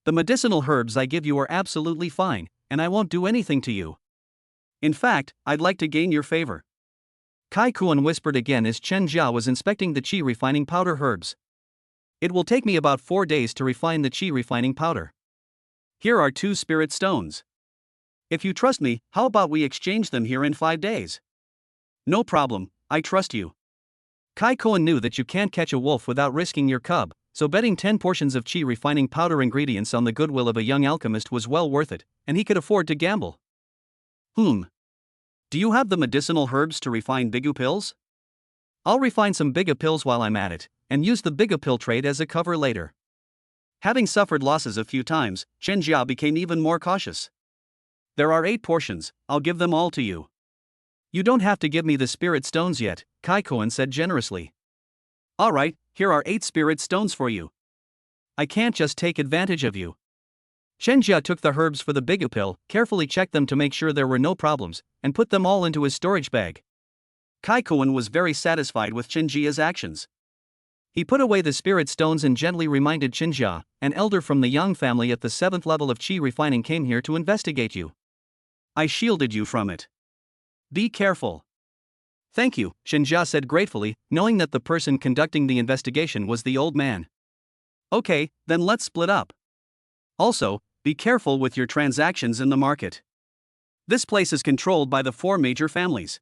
The medicinal herbs I give you are absolutely fine, and I won't do anything to you. In fact, I'd like to gain your favor. Kai Kuan whispered again as Chen Jia was inspecting the qi refining powder herbs. It will take me about 4 days to refine the qi refining powder. Here are 2 spirit stones. If you trust me, how about we exchange them here in 5 days? No problem, I trust you. Kai Kuan knew that you can't catch a wolf without risking your cub, so betting 10 portions of qi refining powder ingredients on the goodwill of a young alchemist was well worth it, and he could afford to gamble. Do you have the medicinal herbs to refine bigu pills? I'll refine some bigu pills while I'm at it, and use the bigu pill trade as a cover later. Having suffered losses a few times, Chen Jia became even more cautious. There are 8 portions, I'll give them all to you. You don't have to give me the spirit stones yet, Kai Kuan said generously. Alright, here are 8 spirit stones for you. I can't just take advantage of you. Chen Jia took the herbs for the bigu pill, carefully checked them to make sure there were no problems, and put them all into his storage bag. Kai Kuan was very satisfied with Chen Jia's actions. He put away the spirit stones and gently reminded Chen Jia, an elder from the Yang family at the 7th level of qi refining came here to investigate you. I shielded you from it. Be careful. Thank you, Chen Jia said gratefully, knowing that the person conducting the investigation was the old man. Okay, then let's split up. Also, be careful with your transactions in the market. This place is controlled by the 4 major families.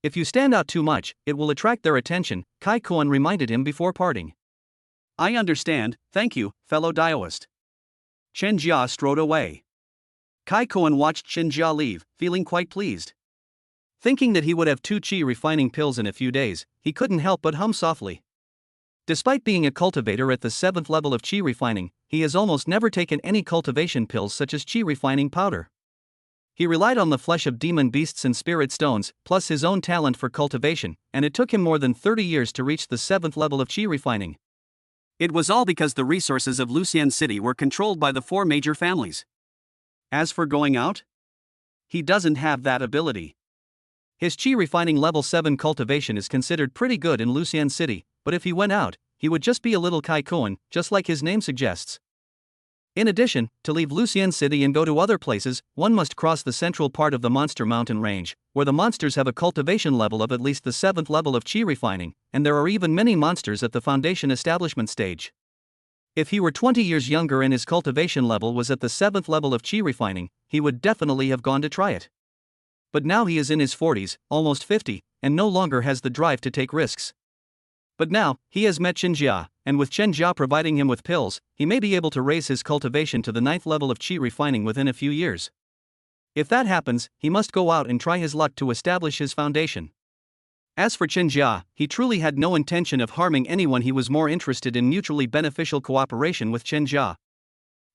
If you stand out too much, it will attract their attention, Kai Kuan reminded him before parting. I understand, thank you, fellow Daoist. Chen Jia strode away. Kai Kuan watched Chen Jia leave, feeling quite pleased. Thinking that he would have 2 qi refining pills in a few days, he couldn't help but hum softly. Despite being a cultivator at the 7th level of qi refining, he has almost never taken any cultivation pills such as qi refining powder. He relied on the flesh of demon beasts and spirit stones, plus his own talent for cultivation, and it took him more than 30 years to reach the 7th level of qi refining. It was all because the resources of Lucian City were controlled by the 4 major families. As for going out, he doesn't have that ability. His qi refining level 7 cultivation is considered pretty good in Lucian City, but if he went out, he would just be a little Kai Kuan, just like his name suggests. In addition, to leave Lucian City and go to other places, one must cross the central part of the Monster Mountain range, where the monsters have a cultivation level of at least the 7th level of qi refining, and there are even many monsters at the foundation establishment stage. If he were 20 years younger and his cultivation level was at the 7th level of qi refining, he would definitely have gone to try it. But now he is in his 40s, almost 50, and no longer has the drive to take risks. But now, he has met Chen Jia, and with Chen Jia providing him with pills, he may be able to raise his cultivation to the 9th level of qi refining within a few years. If that happens, he must go out and try his luck to establish his foundation. As for Chen Jia, he truly had no intention of harming anyone. He was more interested in mutually beneficial cooperation with Chen Jia.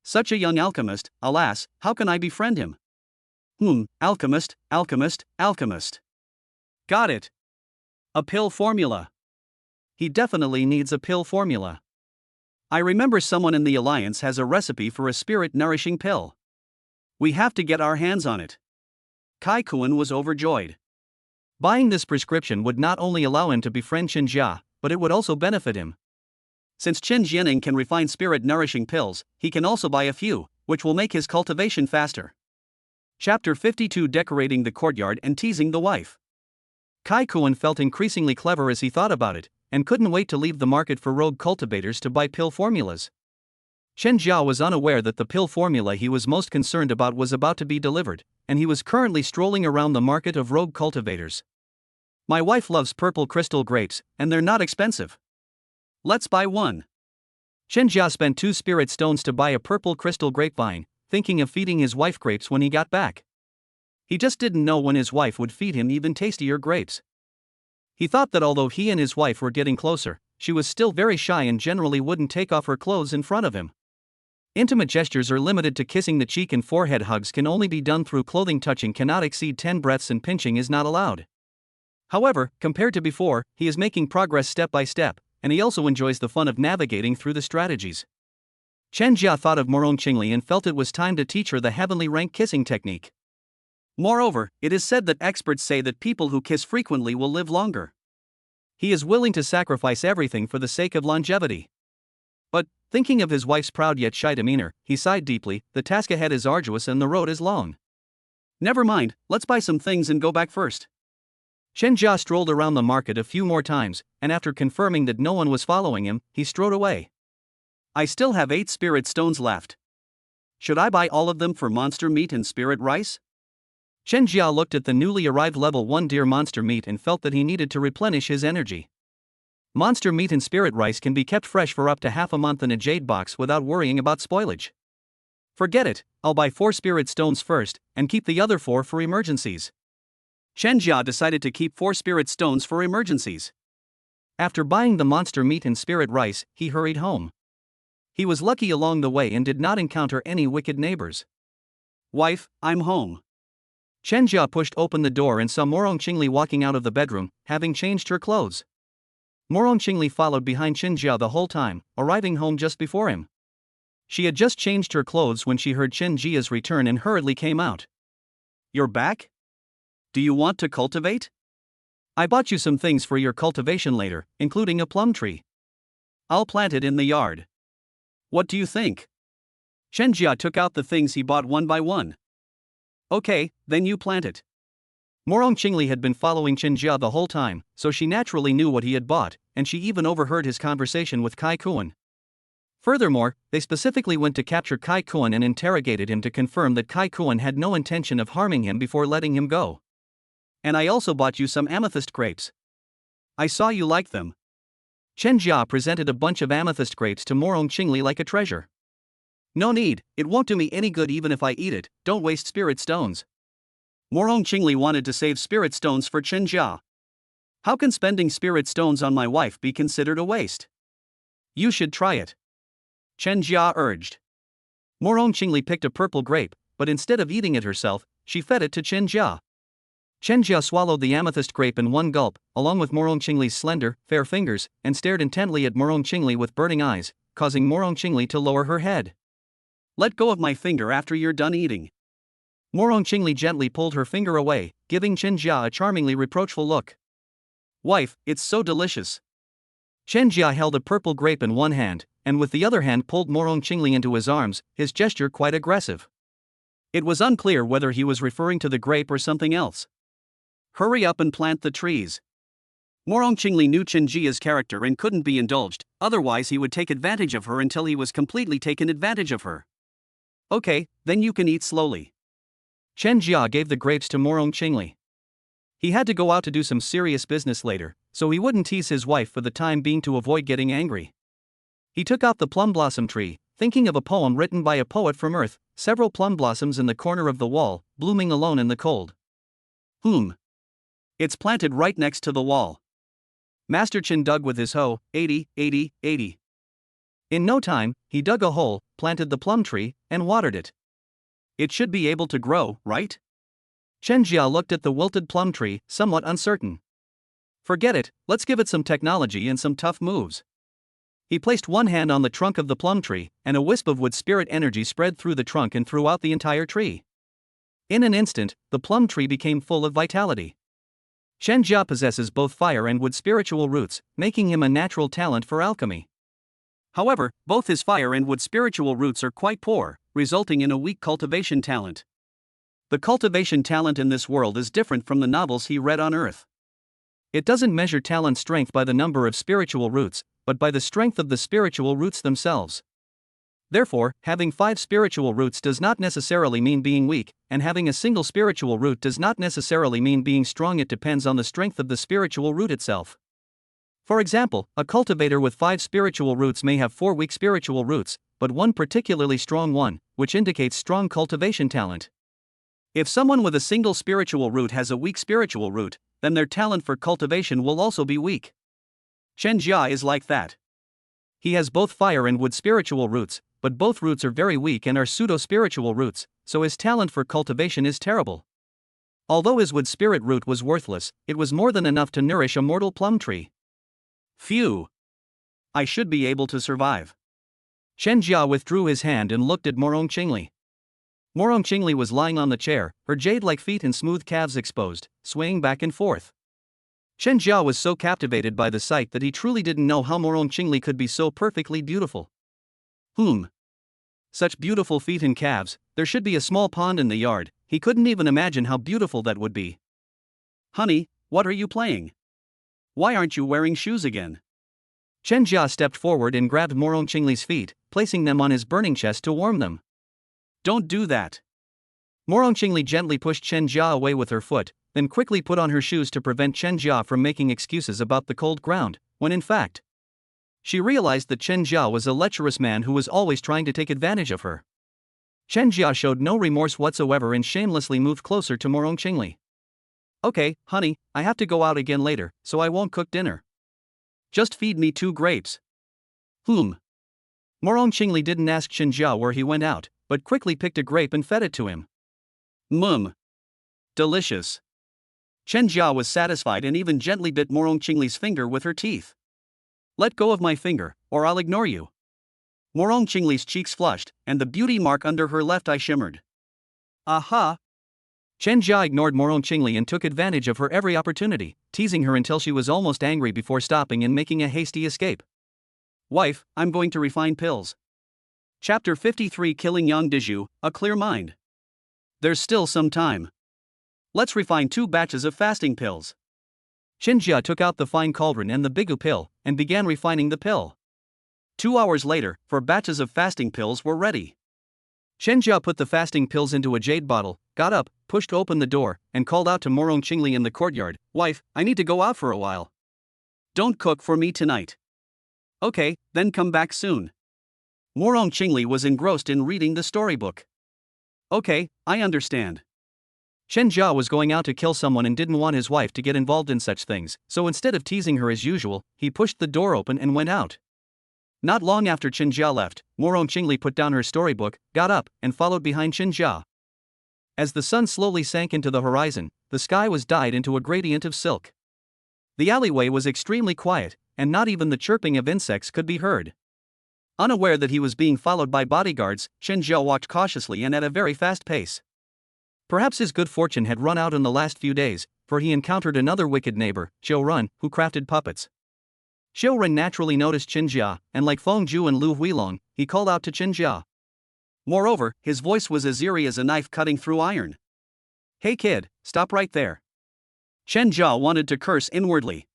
Such a young alchemist, alas, how can I befriend him? Alchemist. Got it. A pill formula. He definitely needs a pill formula. I remember someone in the Alliance has a recipe for a spirit-nourishing pill. We have to get our hands on it. Kai Kuan was overjoyed. Buying this prescription would not only allow him to befriend Chen Jia, but it would also benefit him. Since Chen Jianing can refine spirit-nourishing pills, he can also buy a few, which will make his cultivation faster. Chapter 52: Decorating the Courtyard and Teasing the Wife. Kai Kuan felt increasingly clever as he thought about it, and couldn't wait to leave the market for rogue cultivators to buy pill formulas. Chen Jia was unaware that the pill formula he was most concerned about was about to be delivered, and he was currently strolling around the market of rogue cultivators. My wife loves purple crystal grapes, and they're not expensive. Let's buy one. Chen Jia spent 2 spirit stones to buy a purple crystal grapevine, thinking of feeding his wife grapes when he got back. He just didn't know when his wife would feed him even tastier grapes. He thought that although he and his wife were getting closer, she was still very shy and generally wouldn't take off her clothes in front of him. Intimate gestures are limited to kissing the cheek, and forehead hugs can only be done through clothing. Touching cannot exceed 10 breaths and pinching is not allowed. However, compared to before, he is making progress step by step, and he also enjoys the fun of navigating through the strategies. Chen Jia thought of Morong Qingli and felt it was time to teach her the heavenly rank kissing technique. Moreover, it is said that experts say that people who kiss frequently will live longer. He is willing to sacrifice everything for the sake of longevity. But, thinking of his wife's proud yet shy demeanor, he sighed deeply. The task ahead is arduous and the road is long. Never mind, let's buy some things and go back first. Chen Jia strolled around the market a few more times, and after confirming that no one was following him, he strode away. I still have 8 spirit stones left. Should I buy all of them for monster meat and spirit rice? Chen Jia looked at the newly arrived level 1 deer monster meat and felt that he needed to replenish his energy. Monster meat and spirit rice can be kept fresh for up to half a month in a jade box without worrying about spoilage. Forget it, I'll buy 4 spirit stones first, and keep the other 4 for emergencies. Chen Jia decided to keep 4 spirit stones for emergencies. After buying the monster meat and spirit rice, he hurried home. He was lucky along the way and did not encounter any wicked neighbors. Wife, I'm home. Chen Jia pushed open the door and saw Morong Qingli walking out of the bedroom, having changed her clothes. Morong Qingli followed behind Chen Jia the whole time, arriving home just before him. She had just changed her clothes when she heard Chen Jia's return and hurriedly came out. You're back? Do you want to cultivate? I bought you some things for your cultivation later, including a plum tree. I'll plant it in the yard. What do you think? Chen Jia took out the things he bought one by one. Okay, then you plant it. Morong Qingli had been following Chen Jia the whole time, so she naturally knew what he had bought, and she even overheard his conversation with Kai Kuan. Furthermore, they specifically went to capture Kai Kuan and interrogated him to confirm that Kai Kuan had no intention of harming him before letting him go. And I also bought you some amethyst grapes. I saw you like them. Chen Jia presented a bunch of amethyst grapes to Morong Qingli like a treasure. No need, it won't do me any good even if I eat it, don't waste spirit stones. Morong Qingli wanted to save spirit stones for Chen Jia. How can spending spirit stones on my wife be considered a waste? You should try it, Chen Jia urged. Morong Qingli picked a purple grape, but instead of eating it herself, she fed it to Chen Jia. Chen Jia swallowed the amethyst grape in one gulp, along with Morong Qingli's slender, fair fingers, and stared intently at Morong Qingli with burning eyes, causing Morong Qingli to lower her head. Let go of my finger after you're done eating. Morong Qingli gently pulled her finger away, giving Chen Jia a charmingly reproachful look. Wife, it's so delicious. Chen Jia held a purple grape in one hand, and with the other hand pulled Morong Qingli into his arms, his gesture quite aggressive. It was unclear whether he was referring to the grape or something else. Hurry up and plant the trees. Morong Qingli knew Chen Jia's character and couldn't be indulged, otherwise he would take advantage of her until he was completely taken advantage of her. Okay, then you can eat slowly. Chen Jia gave the grapes to Morong Qingli. He had to go out to do some serious business later, so he wouldn't tease his wife for the time being to avoid getting angry. He took out the plum blossom tree, thinking of a poem written by a poet from Earth, several plum blossoms in the corner of the wall, blooming alone in the cold. It's planted right next to the wall. Master Chen dug with his hoe, 80, 80, 80. In no time, he dug a hole, planted the plum tree, and watered it. It should be able to grow, right? Chen Jia looked at the wilted plum tree, somewhat uncertain. Forget it, let's give it some technology and some tough moves. He placed one hand on the trunk of the plum tree, and a wisp of wood spirit energy spread through the trunk and throughout the entire tree. In an instant, the plum tree became full of vitality. Chen Jia possesses both fire and wood spiritual roots, making him a natural talent for alchemy. However, both his fire and wood spiritual roots are quite poor, resulting in a weak cultivation talent. The cultivation talent in this world is different from the novels he read on Earth. It doesn't measure talent strength by the number of spiritual roots, but by the strength of the spiritual roots themselves. Therefore, having 5 spiritual roots does not necessarily mean being weak, and having a single spiritual root does not necessarily mean being strong. It depends on the strength of the spiritual root itself. For example, a cultivator with 5 spiritual roots may have 4 weak spiritual roots, but one particularly strong one, which indicates strong cultivation talent. If someone with a single spiritual root has a weak spiritual root, then their talent for cultivation will also be weak. Chen Jia is like that. He has both fire and wood spiritual roots, but both roots are very weak and are pseudo-spiritual roots, so his talent for cultivation is terrible. Although his wood spirit root was worthless, it was more than enough to nourish a mortal plum tree. Phew! I should be able to survive. Chen Jia withdrew his hand and looked at Morong Qingli. Morong Qingli was lying on the chair, her jade-like feet and smooth calves exposed, swaying back and forth. Chen Jia was so captivated by the sight that he truly didn't know how Morong Qingli could be so perfectly beautiful. Such beautiful feet and calves, there should be a small pond in the yard, he couldn't even imagine how beautiful that would be. Honey, what are you playing? Why aren't you wearing shoes again? Chen Jia stepped forward and grabbed Morong Qingli's feet, placing them on his burning chest to warm them. Don't do that. Morong Qingli gently pushed Chen Jia away with her foot, then quickly put on her shoes to prevent Chen Jia from making excuses about the cold ground, when in fact, she realized that Chen Jia was a lecherous man who was always trying to take advantage of her. Chen Jia showed no remorse whatsoever and shamelessly moved closer to Morong Qingli. Okay, honey, I have to go out again later, so I won't cook dinner. Just feed me 2 grapes. Morong Qingli didn't ask Chen Jia where he went out, but quickly picked a grape and fed it to him. Delicious. Chen Jia was satisfied and even gently bit Morong Qingli's finger with her teeth. Let go of my finger, or I'll ignore you. Morong Qingli's cheeks flushed, and the beauty mark under her left eye shimmered. Aha! Chen Jia ignored Morong Qingli and took advantage of her every opportunity, teasing her until she was almost angry before stopping and making a hasty escape. Wife, I'm going to refine pills. Chapter 53 Killing Yang Diju, A Clear Mind. There's still some time. Let's refine 2 batches of fasting pills. Chen Jia took out the fine cauldron and the bigu pill, and began refining the pill. 2 hours later, 4 batches of fasting pills were ready. Chen Jia put the fasting pills into a jade bottle, got up, pushed open the door, and called out to Morong Qingli in the courtyard, Wife, I need to go out for a while. Don't cook for me tonight. Okay, then come back soon. Morong Qingli was engrossed in reading the storybook. Okay, I understand. Chen Jia was going out to kill someone and didn't want his wife to get involved in such things, so instead of teasing her as usual, he pushed the door open and went out. Not long after Chen Jia left, Morong Qingli put down her storybook, got up, and followed behind Chen Jia. As the sun slowly sank into the horizon, the sky was dyed into a gradient of silk. The alleyway was extremely quiet, and not even the chirping of insects could be heard. Unaware that he was being followed by bodyguards, Chen Jia walked cautiously and at a very fast pace. Perhaps his good fortune had run out in the last few days, for he encountered another wicked neighbor, Xiu Run, who crafted puppets. Xiu Run naturally noticed Chen Jia, and like Feng Zhu and Lu Huilong, he called out to Chen Jia. Moreover, his voice was as eerie as a knife cutting through iron. Hey kid, stop right there. Chen Jia wanted to curse inwardly.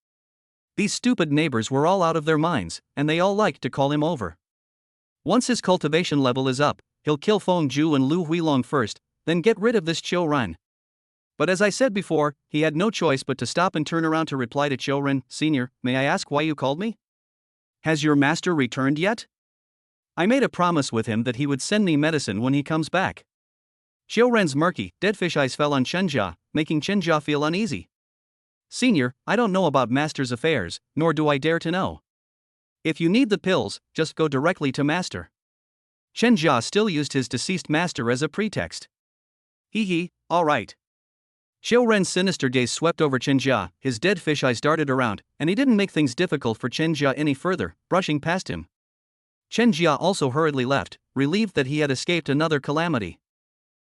These stupid neighbors were all out of their minds, and they all liked to call him over. Once his cultivation level is up, he'll kill Feng Zhu and Lu Huilong first, then get rid of this Xiu Ren. But as I said before, he had no choice but to stop and turn around to reply to Xiu Ren, Senior, may I ask why you called me? Has your master returned yet? I made a promise with him that he would send me medicine when he comes back. Xiu Ren's murky, dead fish eyes fell on Chen Jia, making Chen Jia feel uneasy. Senior, I don't know about master's affairs, nor do I dare to know. If you need the pills, just go directly to master. Chen Jia still used his deceased master as a pretext. All right. Xiu Ren's sinister gaze swept over Chen Jia, his dead fish eyes darted around, and he didn't make things difficult for Chen Jia any further, brushing past him. Chen Jia also hurriedly left, relieved that he had escaped another calamity.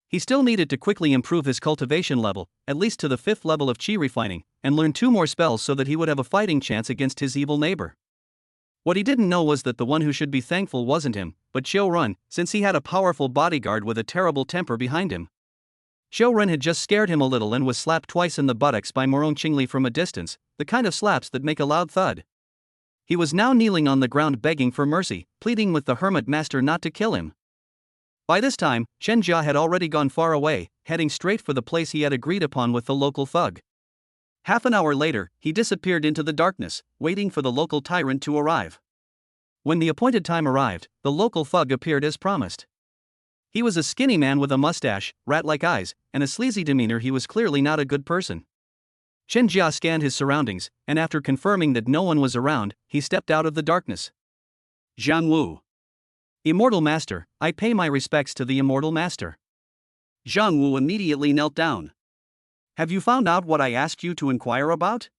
He still needed to quickly improve his cultivation level, at least to the 5th level of qi refining, and learn 2 more spells so that he would have a fighting chance against his evil neighbor. What he didn't know was that the one who should be thankful wasn't him, but Xiu Ren, since he had a powerful bodyguard with a terrible temper behind him. Xiu Ren had just scared him a little and was slapped twice in the buttocks by Morong Qingli from a distance, the kind of slaps that make a loud thud. He was now kneeling on the ground begging for mercy, pleading with the hermit master not to kill him. By this time, Chen Jia had already gone far away, heading straight for the place he had agreed upon with the local thug. Half an hour later, he disappeared into the darkness, waiting for the local tyrant to arrive. When the appointed time arrived, the local thug appeared as promised. He was a skinny man with a mustache, rat-like eyes, and a sleazy demeanor. He was clearly not a good person. Chen Jia scanned his surroundings, and after confirming that no one was around, he stepped out of the darkness. Zhang Wu. Immortal Master, I pay my respects to the Immortal Master. Zhang Wu immediately knelt down. Have you found out what I asked you to inquire about?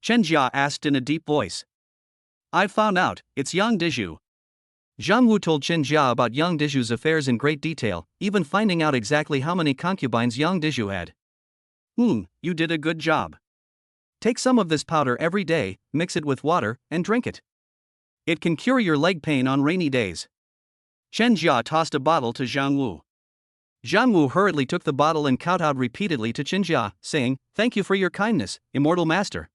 Chen Jia asked in a deep voice. I've found out, it's Yang Dizhu. Zhang Wu told Chen Jia about Yang Dizhu's affairs in great detail, even finding out exactly how many concubines Yang Dizhu had. You did a good job. Take some of this powder every day, mix it with water, and drink it. It can cure your leg pain on rainy days. Chen Jia tossed a bottle to Zhang Wu. Zhang Wu hurriedly took the bottle and kowtowed repeatedly to Chen Jia, saying, "Thank you for your kindness, Immortal Master."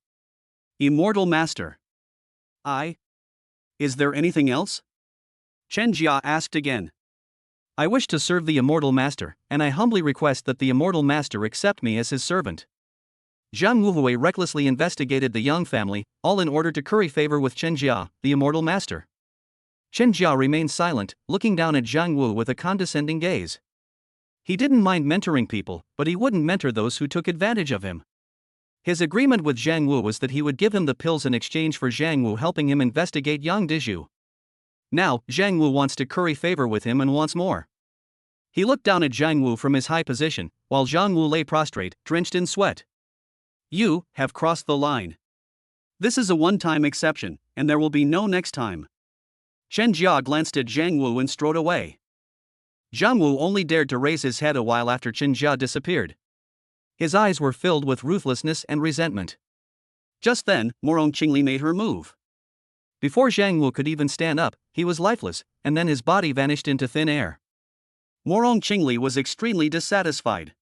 Immortal Master. Is there anything else? Chen Jia asked again. I wish to serve the Immortal Master, and I humbly request that the Immortal Master accept me as his servant. Zhang Wuhui recklessly investigated the Yang family, all in order to curry favor with Chen Jia, the Immortal Master. Chen Jia remained silent, looking down at Zhang Wu with a condescending gaze. He didn't mind mentoring people, but he wouldn't mentor those who took advantage of him. His agreement with Zhang Wu was that he would give him the pills in exchange for Zhang Wu helping him investigate Yang Dizhu. Now, Zhang Wu wants to curry favor with him and wants more. He looked down at Zhang Wu from his high position, while Zhang Wu lay prostrate, drenched in sweat. You have crossed the line. This is a one-time exception, and there will be no next time. Chen Jia glanced at Zhang Wu and strode away. Zhang Wu only dared to raise his head a while after Chen Jia disappeared. His eyes were filled with ruthlessness and resentment. Just then, Morong Qingli made her move. Before Zhang Wu could even stand up, he was lifeless, and then his body vanished into thin air. Morong Qingli was extremely dissatisfied.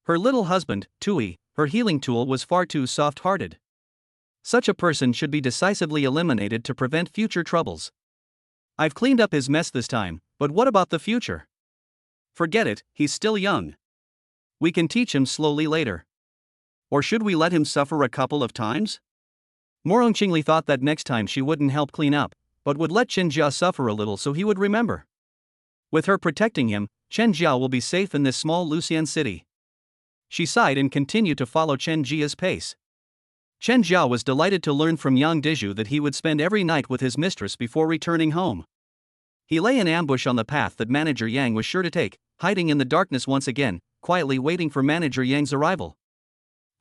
Her little husband, Tui, her healing tool, was far too soft-hearted. Such a person should be decisively eliminated to prevent future troubles. I've cleaned up his mess this time, but what about the future? Forget it, he's still young. We can teach him slowly later. Or should we let him suffer a couple of times? Morong Qingli thought that next time she wouldn't help clean up, but would let Chen Jia suffer a little so he would remember. With her protecting him, Chen Jia will be safe in this small Lucian city. She sighed and continued to follow Chen Jia's pace. Chen Jia was delighted to learn from Yang Dizhu that he would spend every night with his mistress before returning home. He lay in ambush on the path that Manager Yang was sure to take, hiding in the darkness once again, quietly waiting for Manager Yang's arrival.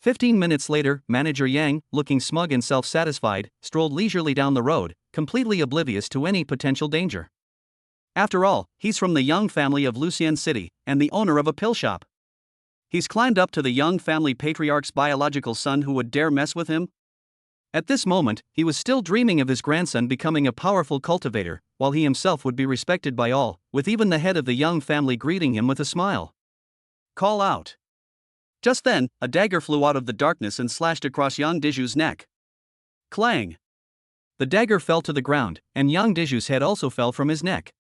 15 minutes later, Manager Yang, looking smug and self-satisfied, strolled leisurely down the road, completely oblivious to any potential danger. After all, he's from the Yang family of Lucian City, and the owner of a pill shop. He's climbed up to the Yang family patriarch's biological son who would dare mess with him? At this moment, he was still dreaming of his grandson becoming a powerful cultivator, while he himself would be respected by all, with even the head of the Yang family greeting him with a smile. Call out. Just then, a dagger flew out of the darkness and slashed across Yang Dizhu's neck. Clang! The dagger fell to the ground, and Yang Dizhu's head also fell from his neck.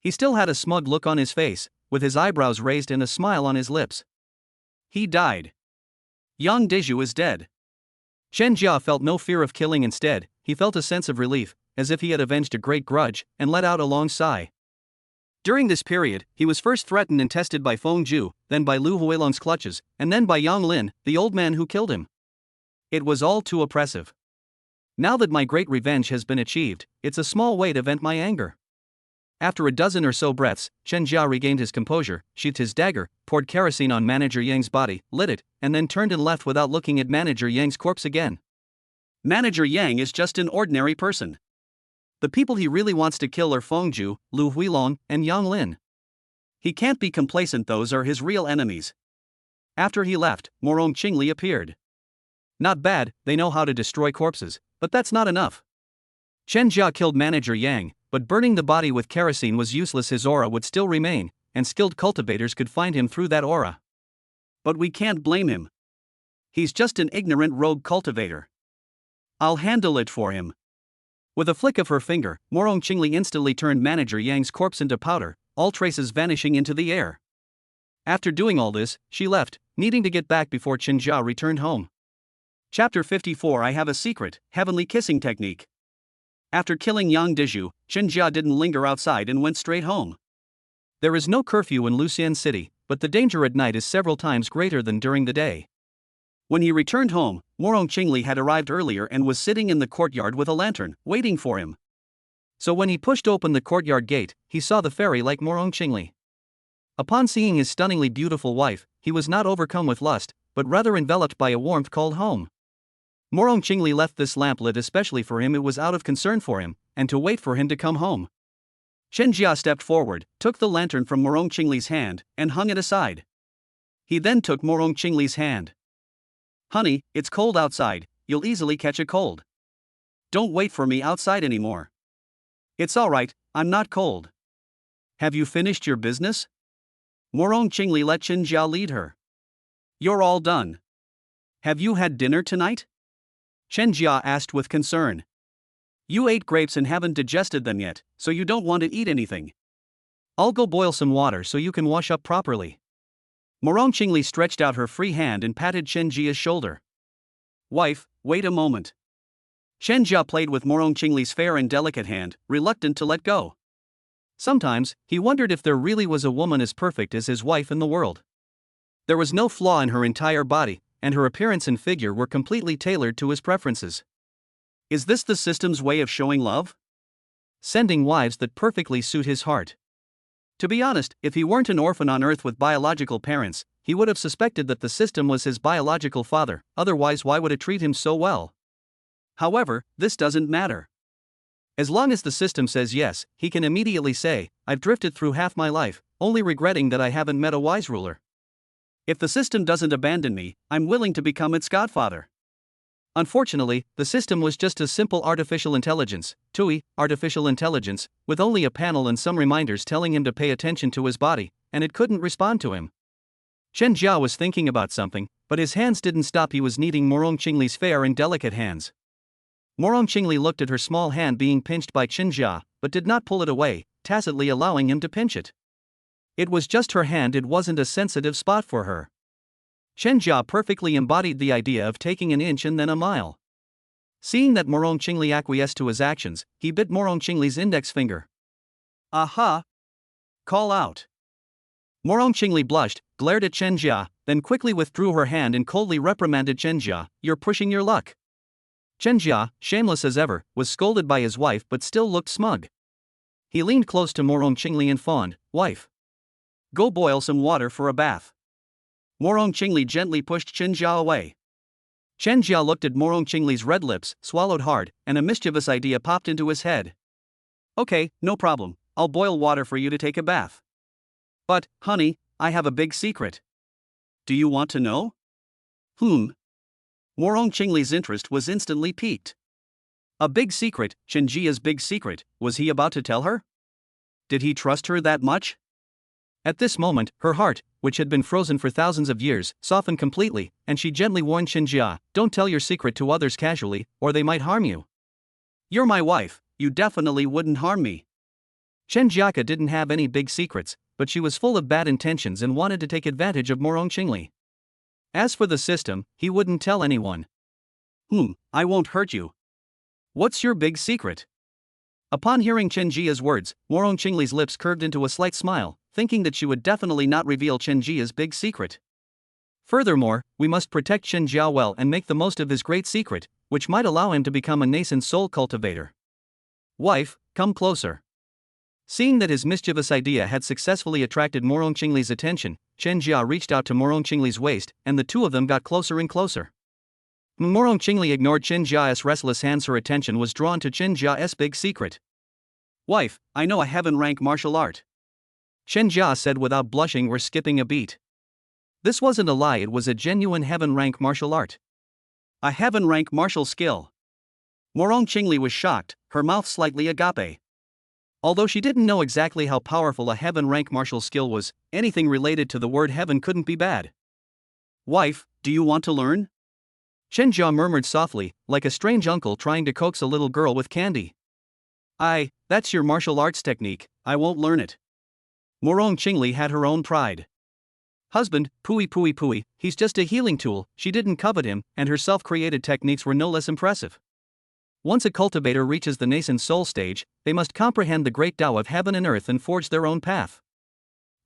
He still had a smug look on his face, with his eyebrows raised and a smile on his lips. He died. Yang Dizhu is dead. Chen Jia felt no fear of killing. Instead, he felt a sense of relief, as if he had avenged a great grudge, and let out a long sigh. During this period, he was first threatened and tested by Feng Zhu, then by Lu Huilong's clutches, and then by Yang Lin, the old man who killed him. It was all too oppressive. Now that my great revenge has been achieved, it's a small way to vent my anger. After a dozen or so breaths, Chen Jia regained his composure, sheathed his dagger, poured kerosene on Manager Yang's body, lit it, and then turned and left without looking at Manager Yang's corpse again. Manager Yang is just an ordinary person. The people he really wants to kill are Feng Zhu, Lu Huilong, and Yang Lin. He can't be complacent, those are his real enemies. After he left, Morong Qingli appeared. Not bad, they know how to destroy corpses, but that's not enough. Chen Jia killed Manager Yang, but burning the body with kerosene was useless. His aura would still remain, and skilled cultivators could find him through that aura. But we can't blame him. He's just an ignorant rogue cultivator. I'll handle it for him. With a flick of her finger, Morong Qingli instantly turned Manager Yang's corpse into powder, all traces vanishing into the air. After doing all this, she left, needing to get back before Chen Jia returned home. Chapter 54 I have a secret, heavenly kissing technique. After killing Yang Diju, Chen Jia didn't linger outside and went straight home. There is no curfew in Lucian City, but the danger at night is several times greater than during the day. When he returned home, Morong Qingli had arrived earlier and was sitting in the courtyard with a lantern, waiting for him. So when he pushed open the courtyard gate, he saw the fairy-like Morong Qingli. Upon seeing his stunningly beautiful wife, he was not overcome with lust, but rather enveloped by a warmth called home. Morong Qingli left this lamp lit especially for him. It was out of concern for him, and to wait for him to come home. Chen Jia stepped forward, took the lantern from Morong Qingli's hand, and hung it aside. He then took Morong Qingli's hand. Honey, it's cold outside, you'll easily catch a cold. Don't wait for me outside anymore. It's alright, I'm not cold. Have you finished your business? Morong Qingli let Chen Jia lead her. You're all done. Have you had dinner tonight? Chen Jia asked with concern. You ate grapes and haven't digested them yet, so you don't want to eat anything. I'll go boil some water so you can wash up properly. Morong Qingli stretched out her free hand and patted Chen Jia's shoulder. Wife, wait a moment. Chen Jia played with Morong Qingli's fair and delicate hand, reluctant to let go. Sometimes, he wondered if there really was a woman as perfect as his wife in the world. There was no flaw in her entire body, and her appearance and figure were completely tailored to his preferences. Is this the system's way of showing love? Sending wives that perfectly suit his heart. To be honest, if he weren't an orphan on Earth with biological parents, he would have suspected that the system was his biological father, otherwise why would it treat him so well? However, this doesn't matter. As long as the system says yes, he can immediately say, I've drifted through half my life, only regretting that I haven't met a wise ruler. If the system doesn't abandon me, I'm willing to become its godfather. Unfortunately, the system was just a simple artificial intelligence, TUI, artificial intelligence, with only a panel and some reminders telling him to pay attention to his body, and it couldn't respond to him. Chen Jia was thinking about something, but his hands didn't stop. He was kneading Morong Qingli's fair and delicate hands. Morong Qingli looked at her small hand being pinched by Chen Jia, but did not pull it away, tacitly allowing him to pinch it. It was just her hand, it wasn't a sensitive spot for her. Chen Jia perfectly embodied the idea of taking an inch and then a mile. Seeing that Morong Qingli acquiesced to his actions, he bit Morong Qingli's index finger. Aha! Call out. Morong Qingli blushed, glared at Chen Jia, then quickly withdrew her hand and coldly reprimanded Chen Jia, you're pushing your luck. Chen Jia, shameless as ever, was scolded by his wife but still looked smug. He leaned close to Morong Qingli and fawned, wife. Go boil some water for a bath. Morong Qingli gently pushed Chen Jia away. Chen Jia looked at Morong Qingli's red lips, swallowed hard, and a mischievous idea popped into his head. Okay, no problem, I'll boil water for you to take a bath. But, honey, I have a big secret. Do you want to know? Morong Qingli's interest was instantly piqued. A big secret, Chen Jia's big secret, was he about to tell her? Did he trust her that much? At this moment, her heart, which had been frozen for thousands of years, softened completely, and she gently warned Chen Jia, don't tell your secret to others casually, or they might harm you. You're my wife, you definitely wouldn't harm me. Chen Jiaka didn't have any big secrets, but she was full of bad intentions and wanted to take advantage of Morong Qingli. As for the system, he wouldn't tell anyone. I won't hurt you. What's your big secret? Upon hearing Chen Jia's words, Morong Qingli's lips curved into a slight smile, thinking that she would definitely not reveal Chen Jia's big secret. Furthermore, we must protect Chen Jia well and make the most of his great secret, which might allow him to become a nascent soul cultivator. Wife, come closer. Seeing that his mischievous idea had successfully attracted Morong Qingli's attention, Chen Jia reached out to Morong Qingli's waist, and the two of them got closer and closer. Morong Qingli ignored Chen Jia's restless hands. Her attention was drawn to Chen Jia's big secret. Wife, I know a heaven-rank martial art. Chen Jia said without blushing or skipping a beat. This wasn't a lie, it was a genuine heaven-rank martial art. A heaven-rank martial skill. Morong Qingli was shocked, her mouth slightly agape. Although she didn't know exactly how powerful a heaven-rank martial skill was, anything related to the word heaven couldn't be bad. Wife, do you want to learn? Chen Jia murmured softly, like a strange uncle trying to coax a little girl with candy. That's your martial arts technique, I won't learn it. Morong Qingli had her own pride. Husband, pooey pooey pooey, he's just a healing tool, she didn't covet him, and her self-created techniques were no less impressive. Once a cultivator reaches the nascent soul stage, they must comprehend the great Tao of heaven and earth and forge their own path.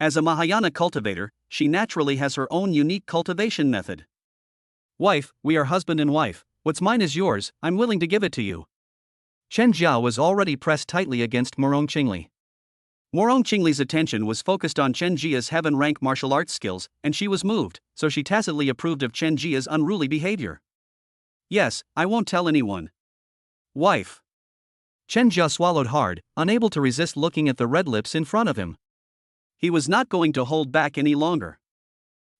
As a Mahayana cultivator, she naturally has her own unique cultivation method. Wife, we are husband and wife, what's mine is yours, I'm willing to give it to you. Chen Jia was already pressed tightly against Morong Qingli. Morong Qingli's attention was focused on Chen Jia's heaven-rank martial arts skills, and she was moved, so she tacitly approved of Chen Jia's unruly behavior. Yes, I won't tell anyone. Wife. Chen Jia swallowed hard, unable to resist looking at the red lips in front of him. He was not going to hold back any longer.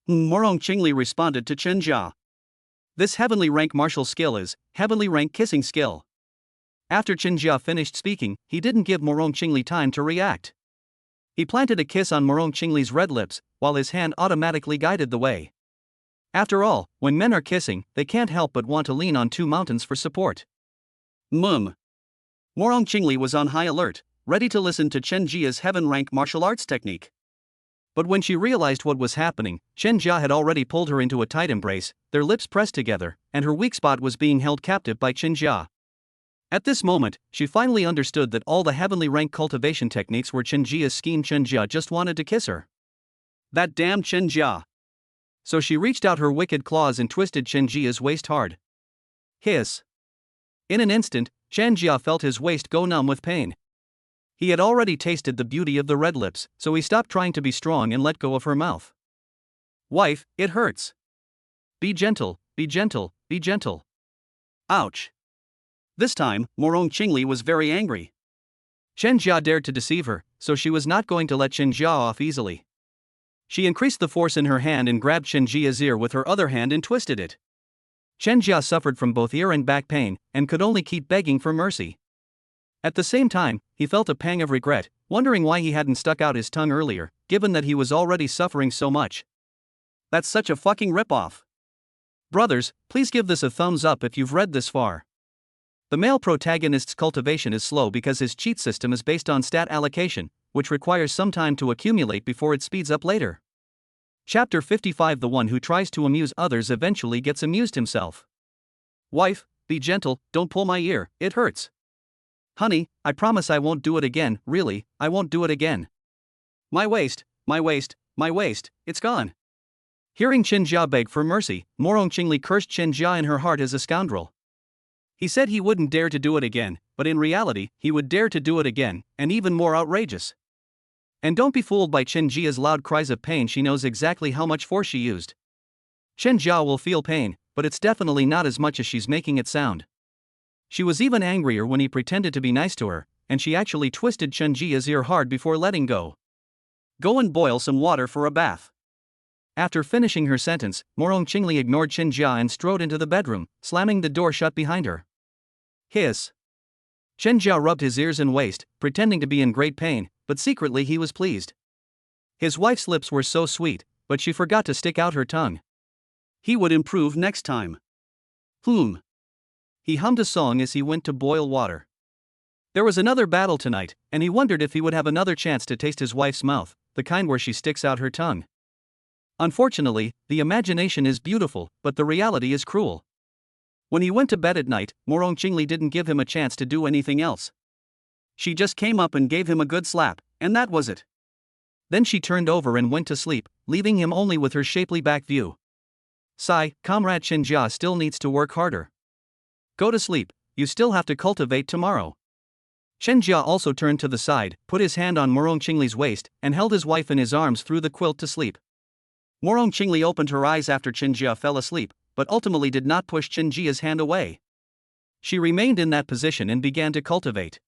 Morong Qingli responded to Chen Jia. This heavenly rank martial skill is heavenly rank kissing skill. After Chen Jia finished speaking, he didn't give Morong Qingli time to react. He planted a kiss on Morong Qingli's red lips, while his hand automatically guided the way. After all, when men are kissing, they can't help but want to lean on two mountains for support. Morong Qingli was on high alert, ready to listen to Chen Jia's heaven-rank martial arts technique. But when she realized what was happening, Chen Jia had already pulled her into a tight embrace, their lips pressed together, and her weak spot was being held captive by Chen Jia. At this moment, she finally understood that all the heavenly rank cultivation techniques were Chen Jia's scheme. Chen Jia just wanted to kiss her. That damn Chen Jia. So she reached out her wicked claws and twisted Chen Jia's waist hard. Hiss. In an instant, Chen Jia felt his waist go numb with pain. He had already tasted the beauty of the red lips, so he stopped trying to be strong and let go of her mouth. Wife, it hurts. Be gentle, be gentle, be gentle. Ouch. This time, Morong Qingli was very angry. Chen Jia dared to deceive her, so she was not going to let Chen Jia off easily. She increased the force in her hand and grabbed Chen Jia's ear with her other hand and twisted it. Chen Jia suffered from both ear and back pain, and could only keep begging for mercy. At the same time, he felt a pang of regret, wondering why he hadn't stuck out his tongue earlier, given that he was already suffering so much. That's such a fucking ripoff. Brothers, please give this a thumbs up if you've read this far. The male protagonist's cultivation is slow because his cheat system is based on stat allocation, which requires some time to accumulate before it speeds up later. Chapter 55. The one who tries to amuse others eventually gets amused himself. Wife, be gentle, don't pull my ear, it hurts. Honey, I promise I won't do it again, really, I won't do it again. My waist, it's gone. Hearing Chen Jia beg for mercy, Morong Qingli cursed Chen Jia in her heart as a scoundrel. He said he wouldn't dare to do it again, but in reality, he would dare to do it again, and even more outrageous. And don't be fooled by Chen Jia's loud cries of pain. She knows exactly how much force she used. Chen Jia will feel pain, but it's definitely not as much as she's making it sound. She was even angrier when he pretended to be nice to her, and she actually twisted Chen Jia's ear hard before letting go. Go and boil some water for a bath. After finishing her sentence, Morong Qingli ignored Chen Jia and strode into the bedroom, slamming the door shut behind her. Hiss. Chen Jia rubbed his ears and waist, pretending to be in great pain, but secretly he was pleased. His wife's lips were so sweet, but she forgot to stick out her tongue. He would improve next time. He hummed a song as he went to boil water. There was another battle tonight, and he wondered if he would have another chance to taste his wife's mouth, the kind where she sticks out her tongue. Unfortunately, the imagination is beautiful, but the reality is cruel. When he went to bed at night, Morong Qingli didn't give him a chance to do anything else. She just came up and gave him a good slap, and that was it. Then she turned over and went to sleep, leaving him only with her shapely back view. Sigh, comrade Chen Jia still needs to work harder. Go to sleep, you still have to cultivate tomorrow. Chen Jia also turned to the side, put his hand on Morong Qingli's waist, and held his wife in his arms through the quilt to sleep. Morong Qingli opened her eyes after Chen Jia fell asleep, but ultimately did not push Chen Jia's hand away. She remained in that position and began to cultivate.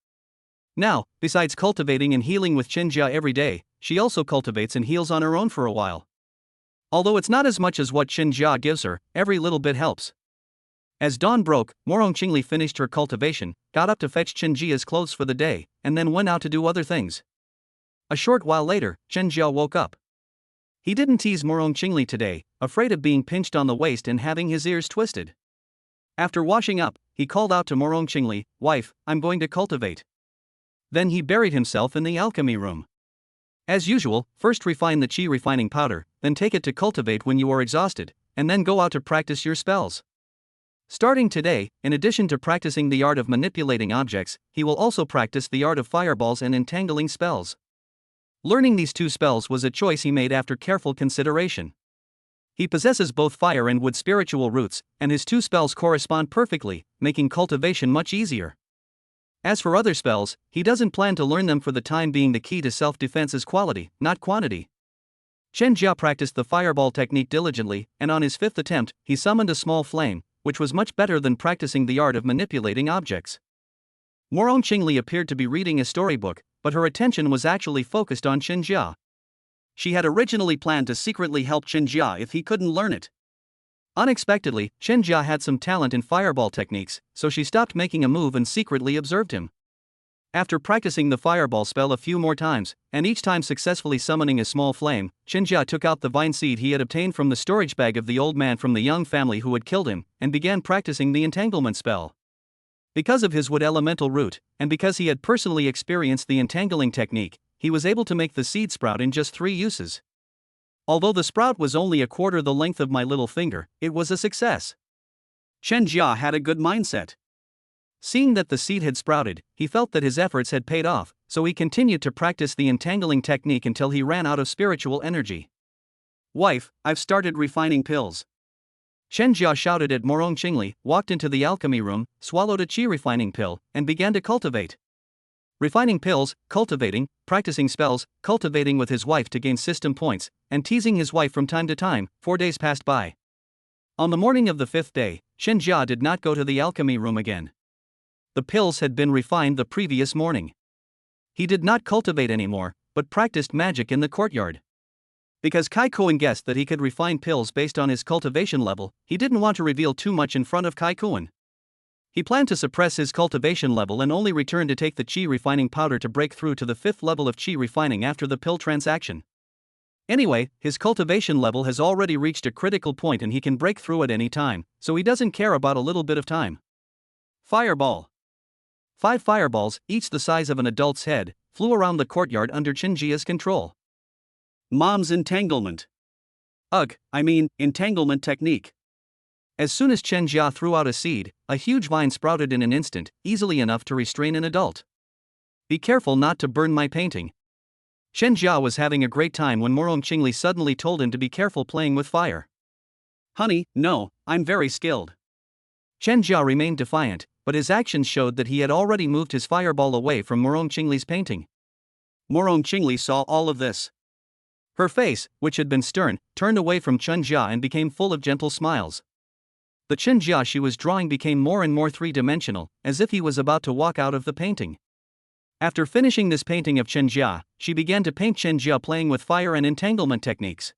Now, besides cultivating and healing with Chen Jia every day, she also cultivates and heals on her own for a while. Although it's not as much as what Chen Jia gives her, every little bit helps. As dawn broke, Morong Qingli finished her cultivation, got up to fetch Chen Jia's clothes for the day, and then went out to do other things. A short while later, Chen Jia woke up. He didn't tease Morong Qingli today, afraid of being pinched on the waist and having his ears twisted. After washing up, he called out to Morong Qingli, "Wife, I'm going to cultivate." Then he buried himself in the alchemy room. As usual, first refine the chi refining powder, then take it to cultivate when you are exhausted, and then go out to practice your spells. Starting today, in addition to practicing the art of manipulating objects, he will also practice the art of fireballs and entangling spells. Learning these two spells was a choice he made after careful consideration. He possesses both fire and wood spiritual roots, and his two spells correspond perfectly, making cultivation much easier. As for other spells, he doesn't plan to learn them for the time being. The key to self-defense is quality, not quantity. Chen Jia practiced the fireball technique diligently, and on his fifth attempt, he summoned a small flame, which was much better than practicing the art of manipulating objects. Morong Qingli appeared to be reading a storybook, but her attention was actually focused on Chen Jia. She had originally planned to secretly help Chen Jia if he couldn't learn it. Unexpectedly, Chen Jia had some talent in fireball techniques, so she stopped making a move and secretly observed him. After practicing the fireball spell a few more times, and each time successfully summoning a small flame, Chen Jia took out the vine seed he had obtained from the storage bag of the old man from the young family who had killed him, and began practicing the entanglement spell. Because of his wood elemental root, and because he had personally experienced the entangling technique, he was able to make the seed sprout in just 3 uses. Although the sprout was only a quarter the length of my little finger, it was a success. Chen Jia had a good mindset. Seeing that the seed had sprouted, he felt that his efforts had paid off, so he continued to practice the entangling technique until he ran out of spiritual energy. Wife, I've started refining pills. Chen Jia shouted at Morong Qingli, walked into the alchemy room, swallowed a chi refining pill, and began to cultivate. Refining pills, cultivating, practicing spells, cultivating with his wife to gain system points, and teasing his wife from time to time. 4 days passed by. On the morning of the 5th day, Chen Jia did not go to the alchemy room again. The pills had been refined the previous morning. He did not cultivate anymore, but practiced magic in the courtyard. Because Kai Kuan guessed that he could refine pills based on his cultivation level, he didn't want to reveal too much in front of Kai Kuan. He planned to suppress his cultivation level and only return to take the chi refining powder to break through to the 5th level of chi refining after the pill transaction. Anyway, his cultivation level has already reached a critical point and he can break through at any time, so he doesn't care about a little bit of time. Fireball. 5 fireballs, each the size of an adult's head, flew around the courtyard under Chen Jia's control. Mom's entanglement. Entanglement technique. As soon as Chen Jia threw out a seed, a huge vine sprouted in an instant, easily enough to restrain an adult. Be careful not to burn my painting. Chen Jia was having a great time when Morong Qingli suddenly told him to be careful playing with fire. Honey, no, I'm very skilled. Chen Jia remained defiant, but his actions showed that he had already moved his fireball away from Morong Qingli's painting. Morong Qingli saw all of this. Her face, which had been stern, turned away from Chen Jia and became full of gentle smiles. The Chen Jia she was drawing became more and more three-dimensional, as if he was about to walk out of the painting. After finishing this painting of Chen Jia, she began to paint Chen Jia playing with fire and entanglement techniques.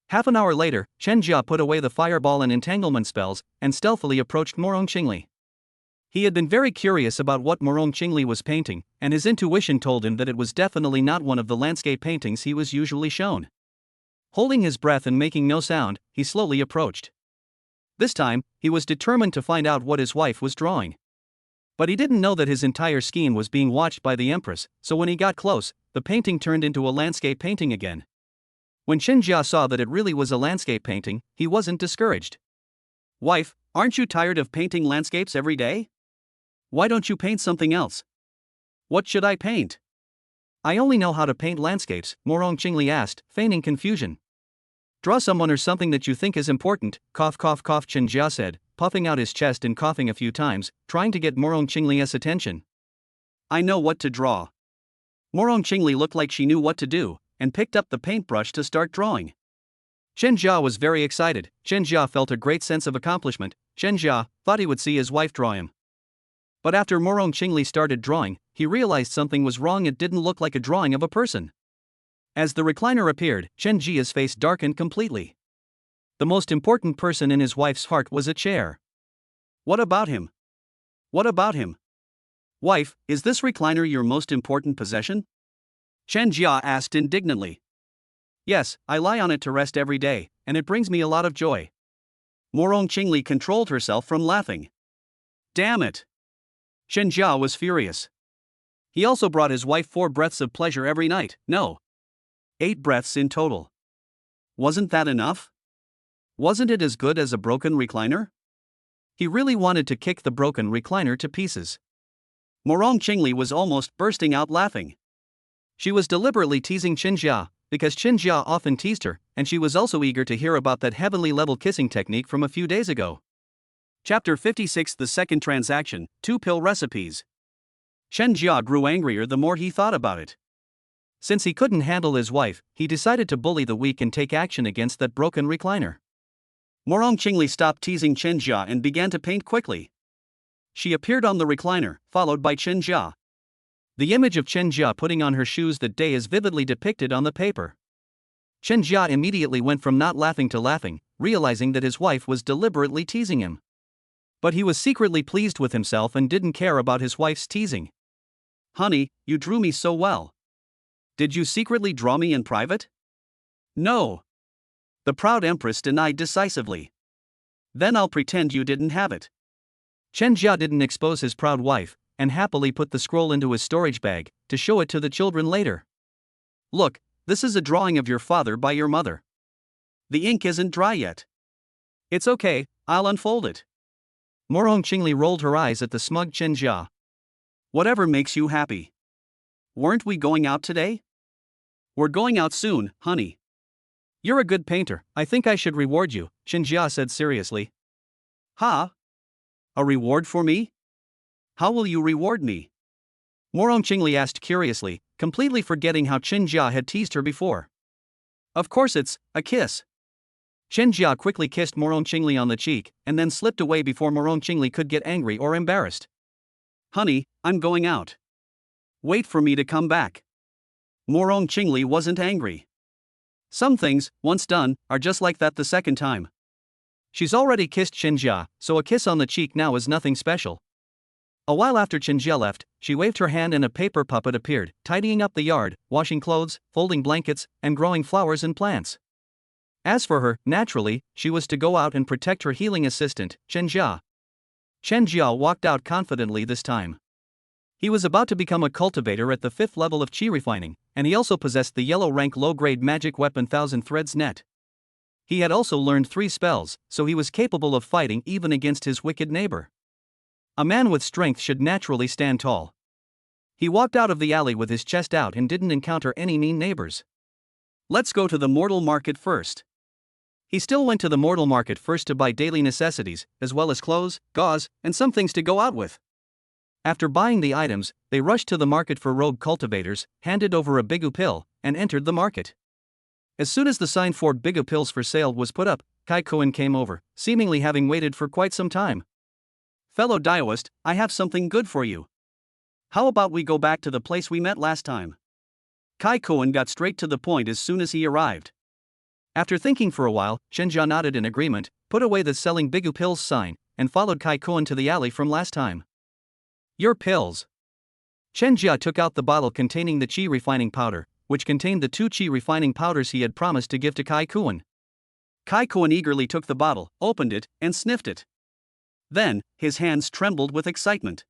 Half an hour later, Chen Jia put away the fireball and entanglement spells, and stealthily approached Morong Qingli. He had been very curious about what Morong Qingli was painting, and his intuition told him that it was definitely not one of the landscape paintings he was usually shown. Holding his breath and making no sound, he slowly approached. This time, he was determined to find out what his wife was drawing. But he didn't know that his entire scheme was being watched by the Empress, so when he got close, the painting turned into a landscape painting again. When Chen Jia saw that it really was a landscape painting, he wasn't discouraged. Wife, aren't you tired of painting landscapes every day? Why don't you paint something else? What should I paint? I only know how to paint landscapes, Morong Qingli asked, feigning confusion. Draw someone or something that you think is important, cough cough cough, Chen Jia said, puffing out his chest and coughing a few times, trying to get Morong Qingli's attention. I know what to draw. Morong Qingli looked like she knew what to do, and picked up the paintbrush to start drawing. Chen Jia was very excited. Chen Jia felt a great sense of accomplishment. Chen Jia thought he would see his wife draw him. But after Morong Qingli started drawing, he realized something was wrong. It didn't look like a drawing of a person. As the recliner appeared, Chen Jia's face darkened completely. The most important person in his wife's heart was a chair. What about him? What about him? Wife, is this recliner your most important possession? Chen Jia asked indignantly. Yes, I lie on it to rest every day, and it brings me a lot of joy. Morong Qingli controlled herself from laughing. Damn it! Chen Jia was furious. He also brought his wife 4 breaths of pleasure every night. No. 8 breaths in total. Wasn't that enough? Wasn't it as good as a broken recliner? He really wanted to kick the broken recliner to pieces. Morong Qingli was almost bursting out laughing. She was deliberately teasing Qinjia, because Qinjia often teased her, and she was also eager to hear about that heavenly level kissing technique from a few days ago. Chapter 56 The Second Transaction, 2 Pill Recipes. Qinjia grew angrier the more he thought about it. Since he couldn't handle his wife, he decided to bully the weak and take action against that broken recliner. Morong Qingli stopped teasing Qinjia and began to paint quickly. She appeared on the recliner, followed by Qinjia. The image of Qinjia putting on her shoes that day is vividly depicted on the paper. Qinjia immediately went from not laughing to laughing, realizing that his wife was deliberately teasing him. But he was secretly pleased with himself and didn't care about his wife's teasing. Honey, you drew me so well. Did you secretly draw me in private? No. The proud Empress denied decisively. Then I'll pretend you didn't have it. Qinjia didn't expose his proud wife, and happily put the scroll into his storage bag, to show it to the children later. Look, this is a drawing of your father by your mother. The ink isn't dry yet. It's okay, I'll unfold it. Morong Qingli rolled her eyes at the smug Qinjia. Whatever makes you happy. Weren't we going out today? We're going out soon, honey. You're a good painter, I think I should reward you, Qinjia said seriously. Huh? A reward for me? How will you reward me? Morong Qingli asked curiously, completely forgetting how Qinjia had teased her before. Of course it's a kiss. Qinjia quickly kissed Morong Qingli on the cheek, and then slipped away before Morong Qingli could get angry or embarrassed. Honey, I'm going out. Wait for me to come back. Morong Qingli wasn't angry. Some things, once done, are just like that the second time. She's already kissed Qinjia, so a kiss on the cheek now is nothing special. A while after Qinjia left, she waved her hand and a paper puppet appeared, tidying up the yard, washing clothes, folding blankets, and growing flowers and plants. As for her, naturally, she was to go out and protect her healing assistant, Qinjia. Qinjia walked out confidently this time. He was about to become a cultivator at the 5th level of Qi refining, and he also possessed the yellow rank low-grade magic weapon Thousand Threads Net. He had also learned 3 spells, so he was capable of fighting even against his wicked neighbor. A man with strength should naturally stand tall. He walked out of the alley with his chest out and didn't encounter any mean neighbors. Let's go to the mortal market first. He still went to the mortal market first to buy daily necessities, as well as clothes, gauze, and some things to go out with. After buying the items, they rushed to the market for rogue cultivators, handed over a bigu pill, and entered the market. As soon as the sign for bigu pills for sale was put up, Kai Koen came over, seemingly having waited for quite some time. Fellow Daoist, I have something good for you. How about we go back to the place we met last time? Kai Koen got straight to the point as soon as he arrived. After thinking for a while, Qinjia nodded in agreement, put away the selling bigu pills sign, and followed Kai Koen to the alley from last time. Your pills. Qinjia took out the bottle containing the Qi refining powder, which contained the 2 Qi refining powders he had promised to give to Kai Koen. Kai Koen eagerly took the bottle, opened it, and sniffed it. Then, his hands trembled with excitement.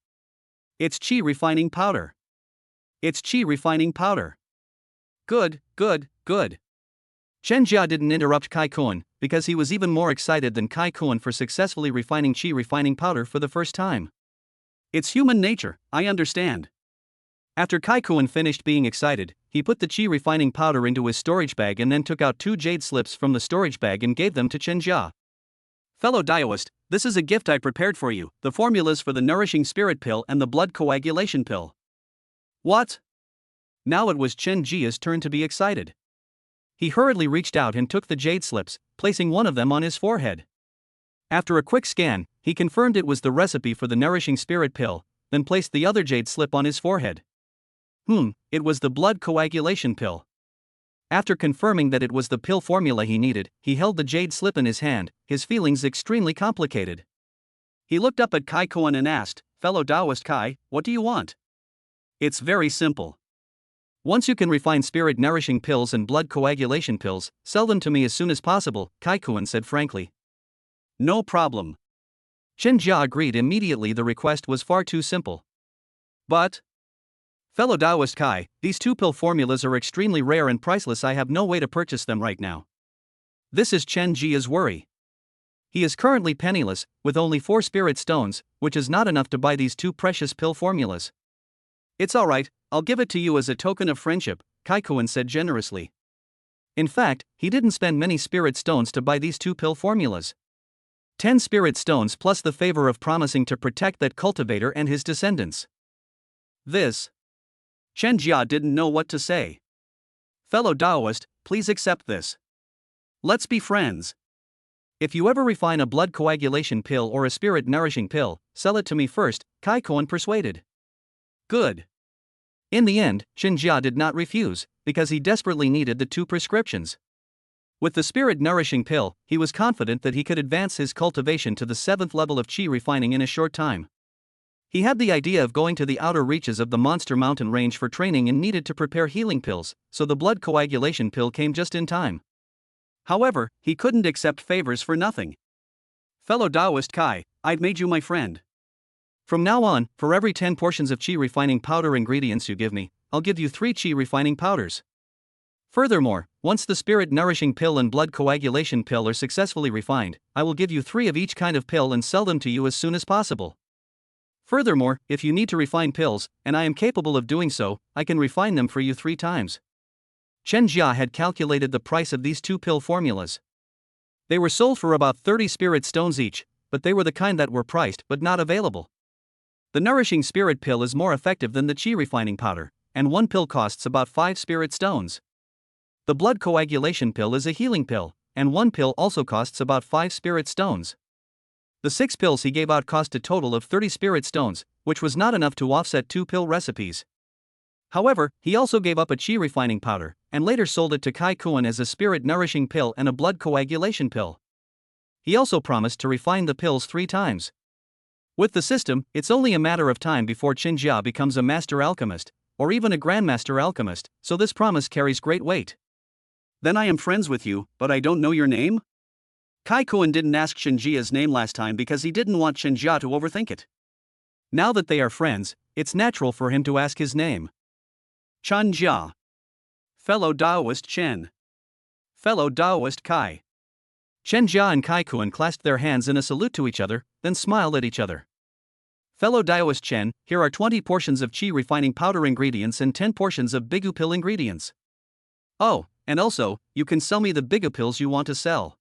It's Qi refining powder. It's Qi refining powder. Good, good, good. Qinjia didn't interrupt Kai Koen, because he was even more excited than Kai Koen for successfully refining Qi refining powder for the first time. It's human nature, I understand. After Kai Koen finished being excited, he put the Qi refining powder into his storage bag and then took out 2 jade slips from the storage bag and gave them to Qinjia. Fellow Daoist, this is a gift I prepared for you, the formulas for the nourishing spirit pill and the blood coagulation pill. What? Now it was Qinjia's turn to be excited. He hurriedly reached out and took the jade slips, placing one of them on his forehead. After a quick scan, he confirmed it was the recipe for the nourishing spirit pill, then placed the other jade slip on his forehead. It was the blood coagulation pill. After confirming that it was the pill formula he needed, he held the jade slip in his hand, his feelings extremely complicated. He looked up at Kai Koen and asked, Fellow Daoist Kai, what do you want? It's very simple. Once you can refine spirit nourishing pills and blood coagulation pills, sell them to me as soon as possible, Kai Koen said frankly. No problem. Qinjia agreed immediately. The request was far too simple. But Fellow Taoist Kai, these 2-pill formulas are extremely rare and priceless. I have no way to purchase them right now. This is Chen Jia's worry. He is currently penniless, with only 4 spirit stones, which is not enough to buy these 2 precious pill formulas. It's alright, I'll give it to you as a token of friendship, Kai Kuan said generously. In fact, he didn't spend many spirit stones to buy these 2 pill formulas. 10 spirit stones plus the favor of promising to protect that cultivator and his descendants. This. Chen Jia didn't know what to say. Fellow Taoist, please accept this. Let's be friends. If you ever refine a blood coagulation pill or a spirit nourishing pill, sell it to me first, Kai Kuan persuaded. Good. In the end, Chen Jia did not refuse, because he desperately needed the 2 prescriptions. With the spirit nourishing pill, he was confident that he could advance his cultivation to the 7th level of qi refining in a short time. He had the idea of going to the outer reaches of the Monster Mountain range for training and needed to prepare healing pills, so the blood coagulation pill came just in time. However, he couldn't accept favors for nothing. Fellow Taoist Kai, I've made you my friend. From now on, for every 10 portions of qi refining powder ingredients you give me, I'll give you 3 qi refining powders. Furthermore, once the spirit nourishing pill and blood coagulation pill are successfully refined, I will give you 3 of each kind of pill and sell them to you as soon as possible. Furthermore, if you need to refine pills, and I am capable of doing so, I can refine them for you 3 times. Chen Jia had calculated the price of these 2 pill formulas. They were sold for about 30 spirit stones each, but they were the kind that were priced but not available. The nourishing spirit pill is more effective than the qi refining powder, and 1 pill costs about 5 spirit stones. The blood coagulation pill is a healing pill, and 1 pill also costs about 5 spirit stones. The 6 pills he gave out cost a total of 30 spirit stones, which was not enough to offset 2 pill recipes. However, he also gave up a qi refining powder, and later sold it to Kai Kuan as a spirit nourishing pill and a blood coagulation pill. He also promised to refine the pills 3 times. With the system, it's only a matter of time before Chen Jia becomes a master alchemist, or even a grandmaster alchemist, so this promise carries great weight. Then I am friends with you, but I don't know your name? Kai Kuan didn't ask Chen Jia's name last time because he didn't want Chen Jia to overthink it. Now that they are friends, it's natural for him to ask his name. Chen Jia. Fellow Taoist Chen. Fellow Taoist Kai. Chen Jia and Kai Kuan clasped their hands in a salute to each other, then smiled at each other. Fellow Taoist Chen, here are 20 portions of qi refining powder ingredients and 10 portions of bigu pill ingredients. Oh, and also, you can sell me the bigu pills you want to sell.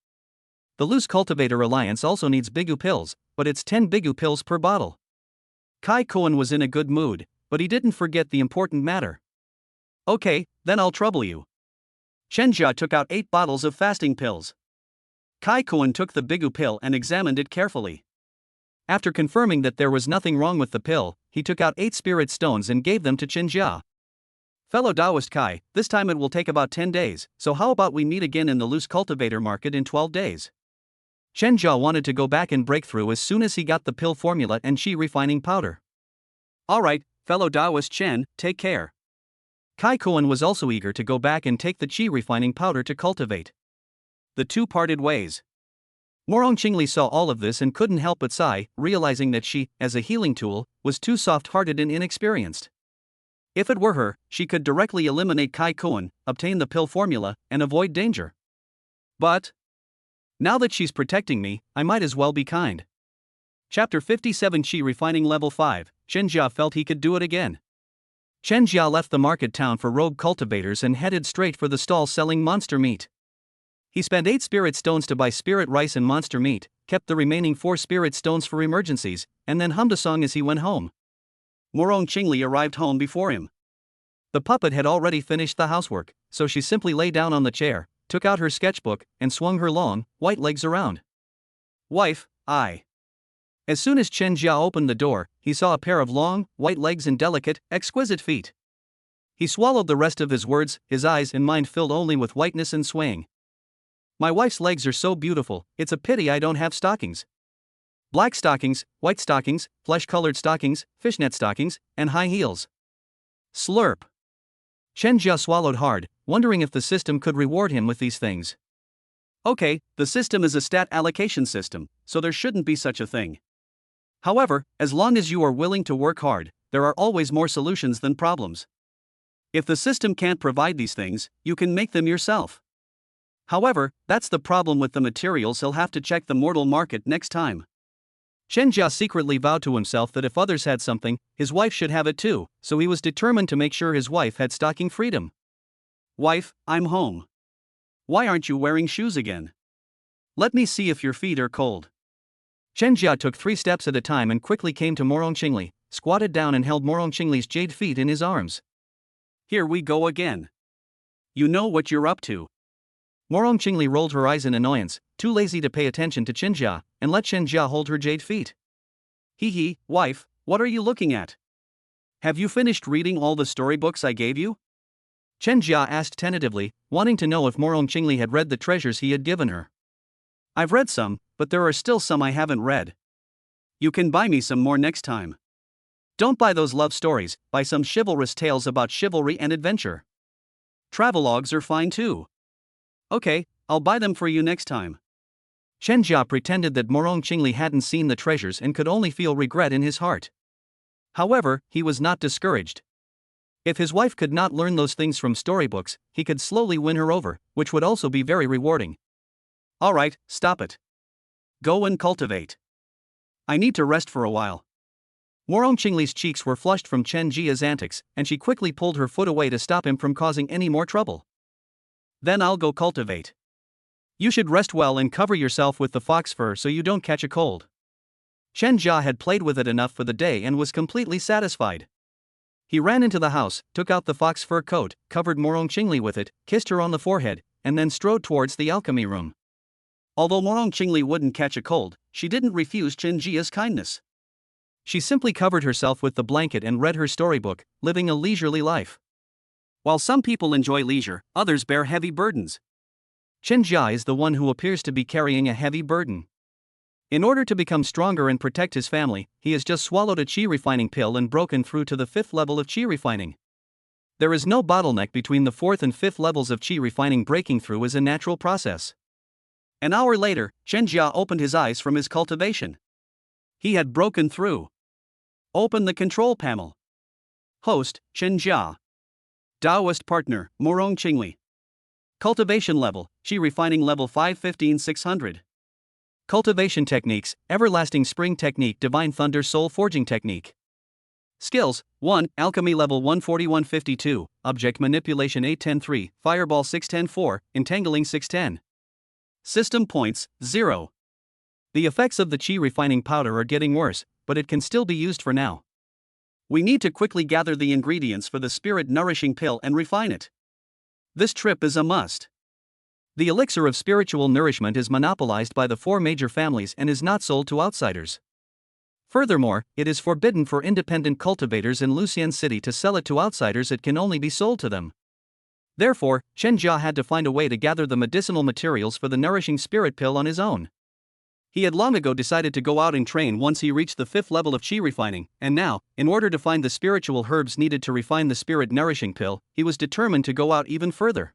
The Loose Cultivator Alliance also needs bigu pills, but it's 10 bigu pills per bottle. Kai Kuan was in a good mood, but he didn't forget the important matter. Okay, then I'll trouble you. Chen Jia took out 8 bottles of fasting pills. Kai Kuan took the bigu pill and examined it carefully. After confirming that there was nothing wrong with the pill, he took out 8 spirit stones and gave them to Chen Jia. Fellow Taoist Kai, this time it will take about 10 days, so how about we meet again in the Loose Cultivator market in 12 days? Chen Jia wanted to go back and break through as soon as he got the pill formula and qi refining powder. Alright, fellow Taoist Chen, take care. Kai Kuan was also eager to go back and take the qi refining powder to cultivate. The 2 parted ways. Morong Qingli saw all of this and couldn't help but sigh, realizing that she, as a healing tool, was too soft-hearted and inexperienced. If it were her, she could directly eliminate Kai Kuan, obtain the pill formula, and avoid danger. But now that she's protecting me, I might as well be kind. Chapter 57 Qi Refining Level 5, Chen Jia felt he could do it again. Chen Jia left the market town for rogue cultivators and headed straight for the stall selling monster meat. He spent 8 spirit stones to buy spirit rice and monster meat, kept the remaining 4 spirit stones for emergencies, and then hummed a song as he went home. Morong Qingli arrived home before him. The puppet had already finished the housework, so she simply lay down on the chair, took out her sketchbook, and swung her long, white legs around. Wife, I. As soon as Chen Jia opened the door, he saw a pair of long, white legs and delicate, exquisite feet. He swallowed the rest of his words, his eyes and mind filled only with whiteness and swaying. My wife's legs are so beautiful, it's a pity I don't have stockings. Black stockings, white stockings, flesh-colored stockings, fishnet stockings, and high heels. Slurp. Chen Jia swallowed hard, wondering if the system could reward him with these things. Okay, the system is a stat allocation system, so there shouldn't be such a thing. However, as long as you are willing to work hard, there are always more solutions than problems. If the system can't provide these things, you can make them yourself. However, that's the problem with the materials. He'll have to check the mortal market next time. Chen Jia secretly vowed to himself that if others had something, his wife should have it too, so he was determined to make sure his wife had stocking freedom. Wife, I'm home. Why aren't you wearing shoes again? Let me see if your feet are cold. Chen Jia took 3 steps at a time and quickly came to Morong Qingli, squatted down and held Morong Qingli's jade feet in his arms. Here we go again. You know what you're up to. Morong Qingli rolled her eyes in annoyance, too lazy to pay attention to Chen Jia, and let Chen Jia hold her jade feet. Hee, wife, what are you looking at? Have you finished reading all the storybooks I gave you? Chen Jia asked tentatively, wanting to know if Morong Qingli had read the treasures he had given her. I've read some, but there are still some I haven't read. You can buy me some more next time. Don't buy those love stories, buy some chivalrous tales about chivalry and adventure. Travelogues are fine too. Okay, I'll buy them for you next time. Chen Jia pretended that Morong Qingli hadn't seen the treasures and could only feel regret in his heart. However, he was not discouraged. If his wife could not learn those things from storybooks, he could slowly win her over, which would also be very rewarding. Alright, stop it. Go and cultivate. I need to rest for a while. Morong Qingli's cheeks were flushed from Chen Jia's antics, and she quickly pulled her foot away to stop him from causing any more trouble. Then I'll go cultivate. You should rest well and cover yourself with the fox fur so you don't catch a cold. Chen Jia had played with it enough for the day and was completely satisfied. He ran into the house, took out the fox fur coat, covered Morong Qingli with it, kissed her on the forehead, and then strode towards the alchemy room. Although Morong Qingli wouldn't catch a cold, she didn't refuse Chen Jia's kindness. She simply covered herself with the blanket and read her storybook, living a leisurely life. While some people enjoy leisure, others bear heavy burdens. Chen Jia is the one who appears to be carrying a heavy burden. In order to become stronger and protect his family, he has just swallowed a qi refining pill and broken through to the 5th level of qi refining. There is no bottleneck between the 4th and 5th levels of qi refining. Breaking through is a natural process. An hour later, Chen Jia opened his eyes from his cultivation. He had broken through. Open the control panel. Host, Chen Jia. Taoist partner, Morong Qingli. Cultivation level, qi refining level 515-600. Cultivation techniques, Everlasting Spring Technique, Divine Thunder Soul Forging Technique. Skills, 1, Alchemy level 141-52, Object Manipulation 810-3, Fireball 610-4, Entangling 610. System points, 0. The effects of the qi refining powder are getting worse, but it can still be used for now. We need to quickly gather the ingredients for the spirit nourishing pill and refine it. This trip is a must. The elixir of spiritual nourishment is monopolized by the 4 major families and is not sold to outsiders. Furthermore, it is forbidden for independent cultivators in Lucian City to sell it to outsiders. It can only be sold to them. Therefore, Chen Jia had to find a way to gather the medicinal materials for the nourishing spirit pill on his own. He had long ago decided to go out and train once he reached the 5th level of qi refining, and now, in order to find the spiritual herbs needed to refine the spirit nourishing pill, he was determined to go out even further.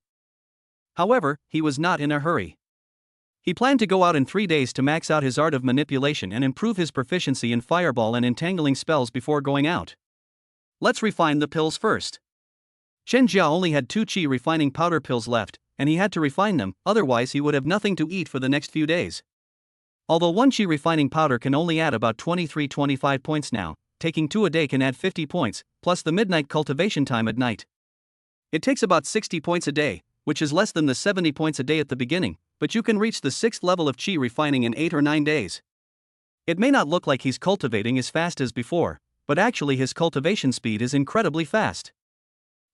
However, he was not in a hurry. He planned to go out in 3 days to max out his art of manipulation and improve his proficiency in fireball and entangling spells before going out. Let's refine the pills first. Chen Jia only had 2 qi refining powder pills left, and he had to refine them, otherwise he would have nothing to eat for the next few days. Although 1 qi refining powder can only add about 23-25 points now, taking 2 a day can add 50 points, plus the midnight cultivation time at night. It takes about 60 points a day, which is less than the 70 points a day at the beginning, but you can reach the 6th level of qi refining in 8 or 9 days. It may not look like he's cultivating as fast as before, but actually his cultivation speed is incredibly fast.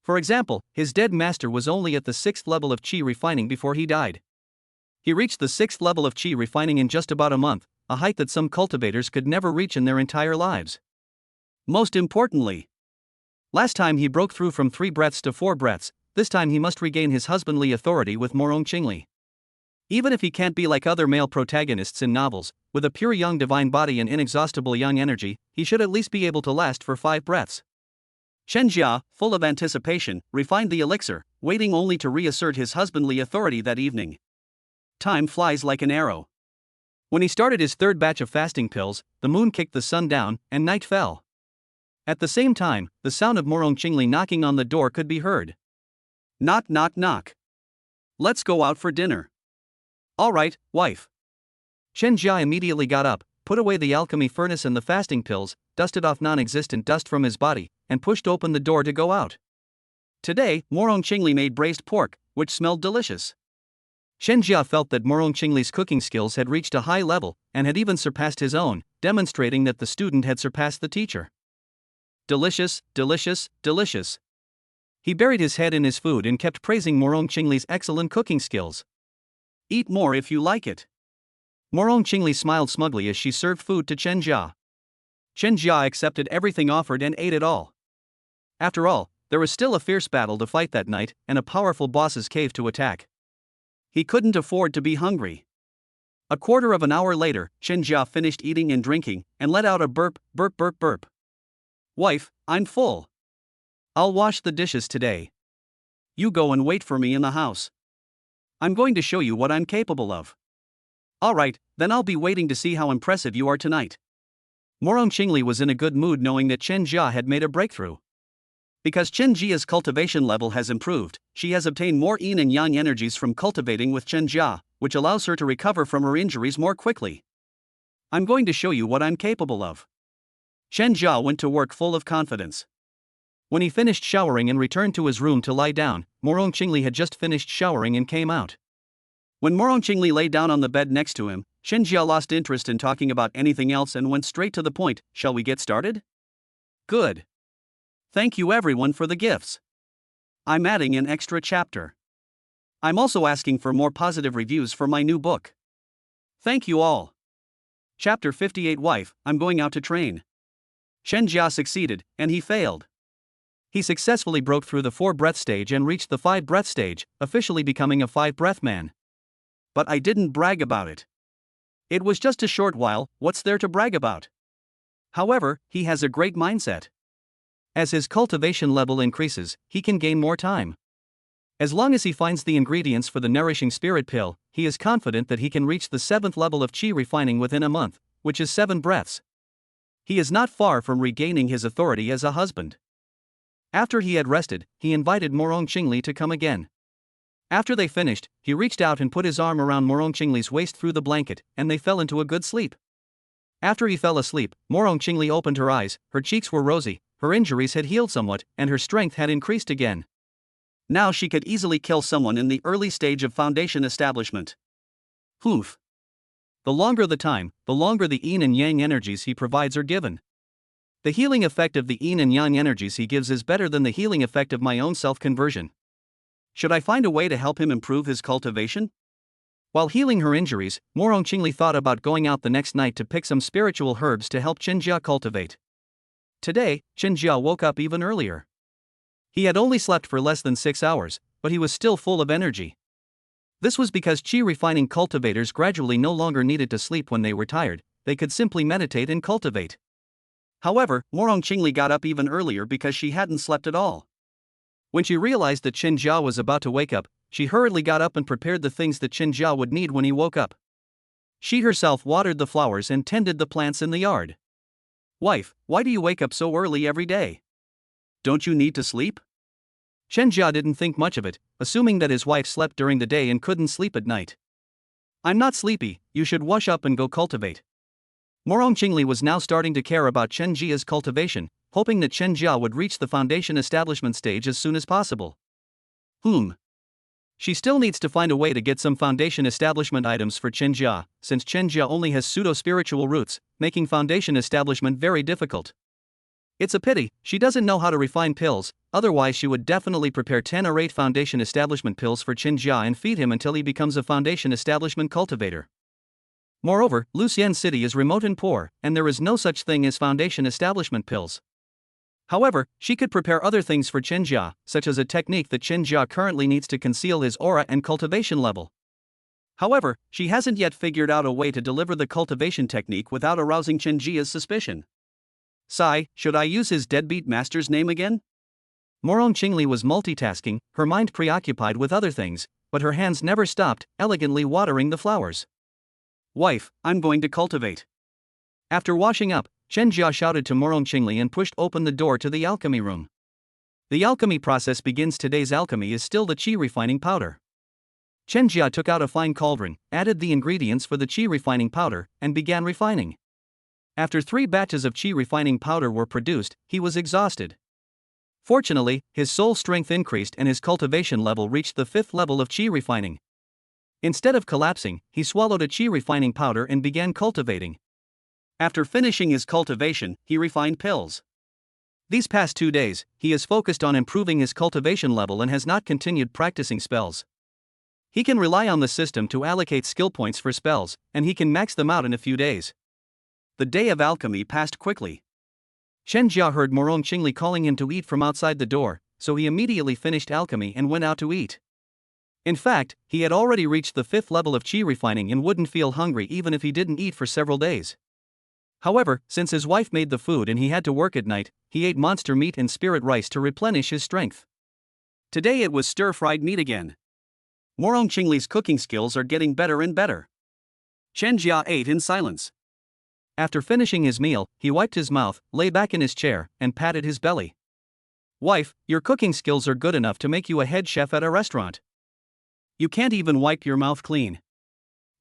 For example, his dead master was only at the 6th level of qi refining before he died. He reached the 6th level of qi refining in just about a month, a height that some cultivators could never reach in their entire lives. Most importantly, last time he broke through from 3 breaths to 4 breaths, this time he must regain his husbandly authority with Morong Qingli. Even if he can't be like other male protagonists in novels, with a pure young divine body and inexhaustible young energy, he should at least be able to last for 5 breaths. Chen Jia, full of anticipation, refined the elixir, waiting only to reassert his husbandly authority that evening. Time flies like an arrow. When he started his 3rd batch of fasting pills, the moon kicked the sun down, and night fell. At the same time, the sound of Morong Qingli knocking on the door could be heard. Knock, knock, knock. Let's go out for dinner. All right, wife. Chen Jia immediately got up, put away the alchemy furnace and the fasting pills, dusted off non-existent dust from his body, and pushed open the door to go out. Today, Morong Qingli made braised pork, which smelled delicious. Chen Jia felt that Morong Qingli's cooking skills had reached a high level, and had even surpassed his own, demonstrating that the student had surpassed the teacher. Delicious, delicious, delicious. He buried his head in his food and kept praising Morong Qingli's excellent cooking skills. Eat more if you like it. Morong Qingli smiled smugly as she served food to Chen Jia. Chen Jia accepted everything offered and ate it all. After all, there was still a fierce battle to fight that night, and a powerful boss's cave to attack. He couldn't afford to be hungry. A quarter of an hour later, Chen Jia finished eating and drinking, and let out a burp, burp, burp, burp. Wife, I'm full. I'll wash the dishes today. You go and wait for me in the house. I'm going to show you what I'm capable of. Alright, then I'll be waiting to see how impressive you are tonight. Morong Qingli was in a good mood knowing that Chen Jia had made a breakthrough. Because Chen Jia's cultivation level has improved, she has obtained more yin and yang energies from cultivating with Chen Jia, which allows her to recover from her injuries more quickly. I'm going to show you what I'm capable of. Chen Jia went to work full of confidence. When he finished showering and returned to his room to lie down, Morong Qingli had just finished showering and came out. When Morong Qingli lay down on the bed next to him, Chen Jia lost interest in talking about anything else and went straight to the point. Shall we get started? Good. Thank you everyone for the gifts. I'm adding an extra chapter. I'm also asking for more positive reviews for my new book. Thank you all. Chapter 58 Wife, I'm going out to train. Chen Jia succeeded, and he failed. He successfully broke through the 4-breath stage and reached the 5-breath stage, officially becoming a 5-breath man. But I didn't brag about it. It was just a short while, what's there to brag about? However, he has a great mindset. As his cultivation level increases, he can gain more time. As long as he finds the ingredients for the nourishing spirit pill, he is confident that he can reach the 7th level of qi refining within a month, which is 7 breaths. He is not far from regaining his authority as a husband. After he had rested, he invited Morong Qingli to come again. After they finished, he reached out and put his arm around Morong Qingli's waist through the blanket, and they fell into a good sleep. After he fell asleep, Morong Qingli opened her eyes, her cheeks were rosy, her injuries had healed somewhat, and her strength had increased again. Now she could easily kill someone in the early stage of foundation establishment. Hoof. The longer the time, the longer the yin and yang energies he provides are given. The healing effect of the yin and yang energies he gives is better than the healing effect of my own self-conversion. Should I find a way to help him improve his cultivation? While healing her injuries, Morong Qingli thought about going out the next night to pick some spiritual herbs to help Chen Jia cultivate. Today, Chen Jia woke up even earlier. He had only slept for less than 6 hours, but he was still full of energy. This was because qi refining cultivators gradually no longer needed to sleep when they were tired, they could simply meditate and cultivate. However, Morong Qingli got up even earlier because she hadn't slept at all. When she realized that Chen Jia was about to wake up, she hurriedly got up and prepared the things that Chen Jia would need when he woke up. She herself watered the flowers and tended the plants in the yard. Wife, why do you wake up so early every day? Don't you need to sleep? Chen Jia didn't think much of it, assuming that his wife slept during the day and couldn't sleep at night. I'm not sleepy, you should wash up and go cultivate. Morong Qingli was now starting to care about Chen Jia's cultivation, hoping that Chen Jia would reach the foundation establishment stage as soon as possible. She still needs to find a way to get some foundation establishment items for Chen Jia, since Chen Jia only has pseudo-spiritual roots, making foundation establishment very difficult. It's a pity, she doesn't know how to refine pills, otherwise she would definitely prepare 10 or 8 foundation establishment pills for Chen Jia and feed him until he becomes a foundation establishment cultivator. Moreover, Lucian City is remote and poor, and there is no such thing as foundation establishment pills. However, she could prepare other things for Chen Jia, such as a technique that Chen Jia currently needs to conceal his aura and cultivation level. However, she hasn't yet figured out a way to deliver the cultivation technique without arousing Chen Jia's suspicion. Sigh, should I use his deadbeat master's name again? Morong Qingli was multitasking, her mind preoccupied with other things, but her hands never stopped, elegantly watering the flowers. Wife, I'm going to cultivate. After washing up, Chen Jia shouted to Morong Qingli and pushed open the door to the alchemy room. The alchemy process begins. Today's alchemy is still the qi refining powder. Chen Jia took out a fine cauldron, added the ingredients for the qi refining powder, and began refining. After 3 batches of qi refining powder were produced, he was exhausted. Fortunately, his soul strength increased and his cultivation level reached the 5th level of qi refining. Instead of collapsing, he swallowed a qi refining powder and began cultivating. After finishing his cultivation, he refined pills. These past 2 days, he is focused on improving his cultivation level and has not continued practicing spells. He can rely on the system to allocate skill points for spells, and he can max them out in a few days. The day of alchemy passed quickly. Chen Jia heard Morong Qingli calling him to eat from outside the door, so he immediately finished alchemy and went out to eat. In fact, he had already reached the 5th level of qi refining and wouldn't feel hungry even if he didn't eat for several days. However, since his wife made the food and he had to work at night, he ate monster meat and spirit rice to replenish his strength. Today it was stir-fried meat again. Morong Qingli's cooking skills are getting better and better. Chen Jia ate in silence. After finishing his meal, he wiped his mouth, lay back in his chair, and patted his belly. "Wife, your cooking skills are good enough to make you a head chef at a restaurant. You can't even wipe your mouth clean."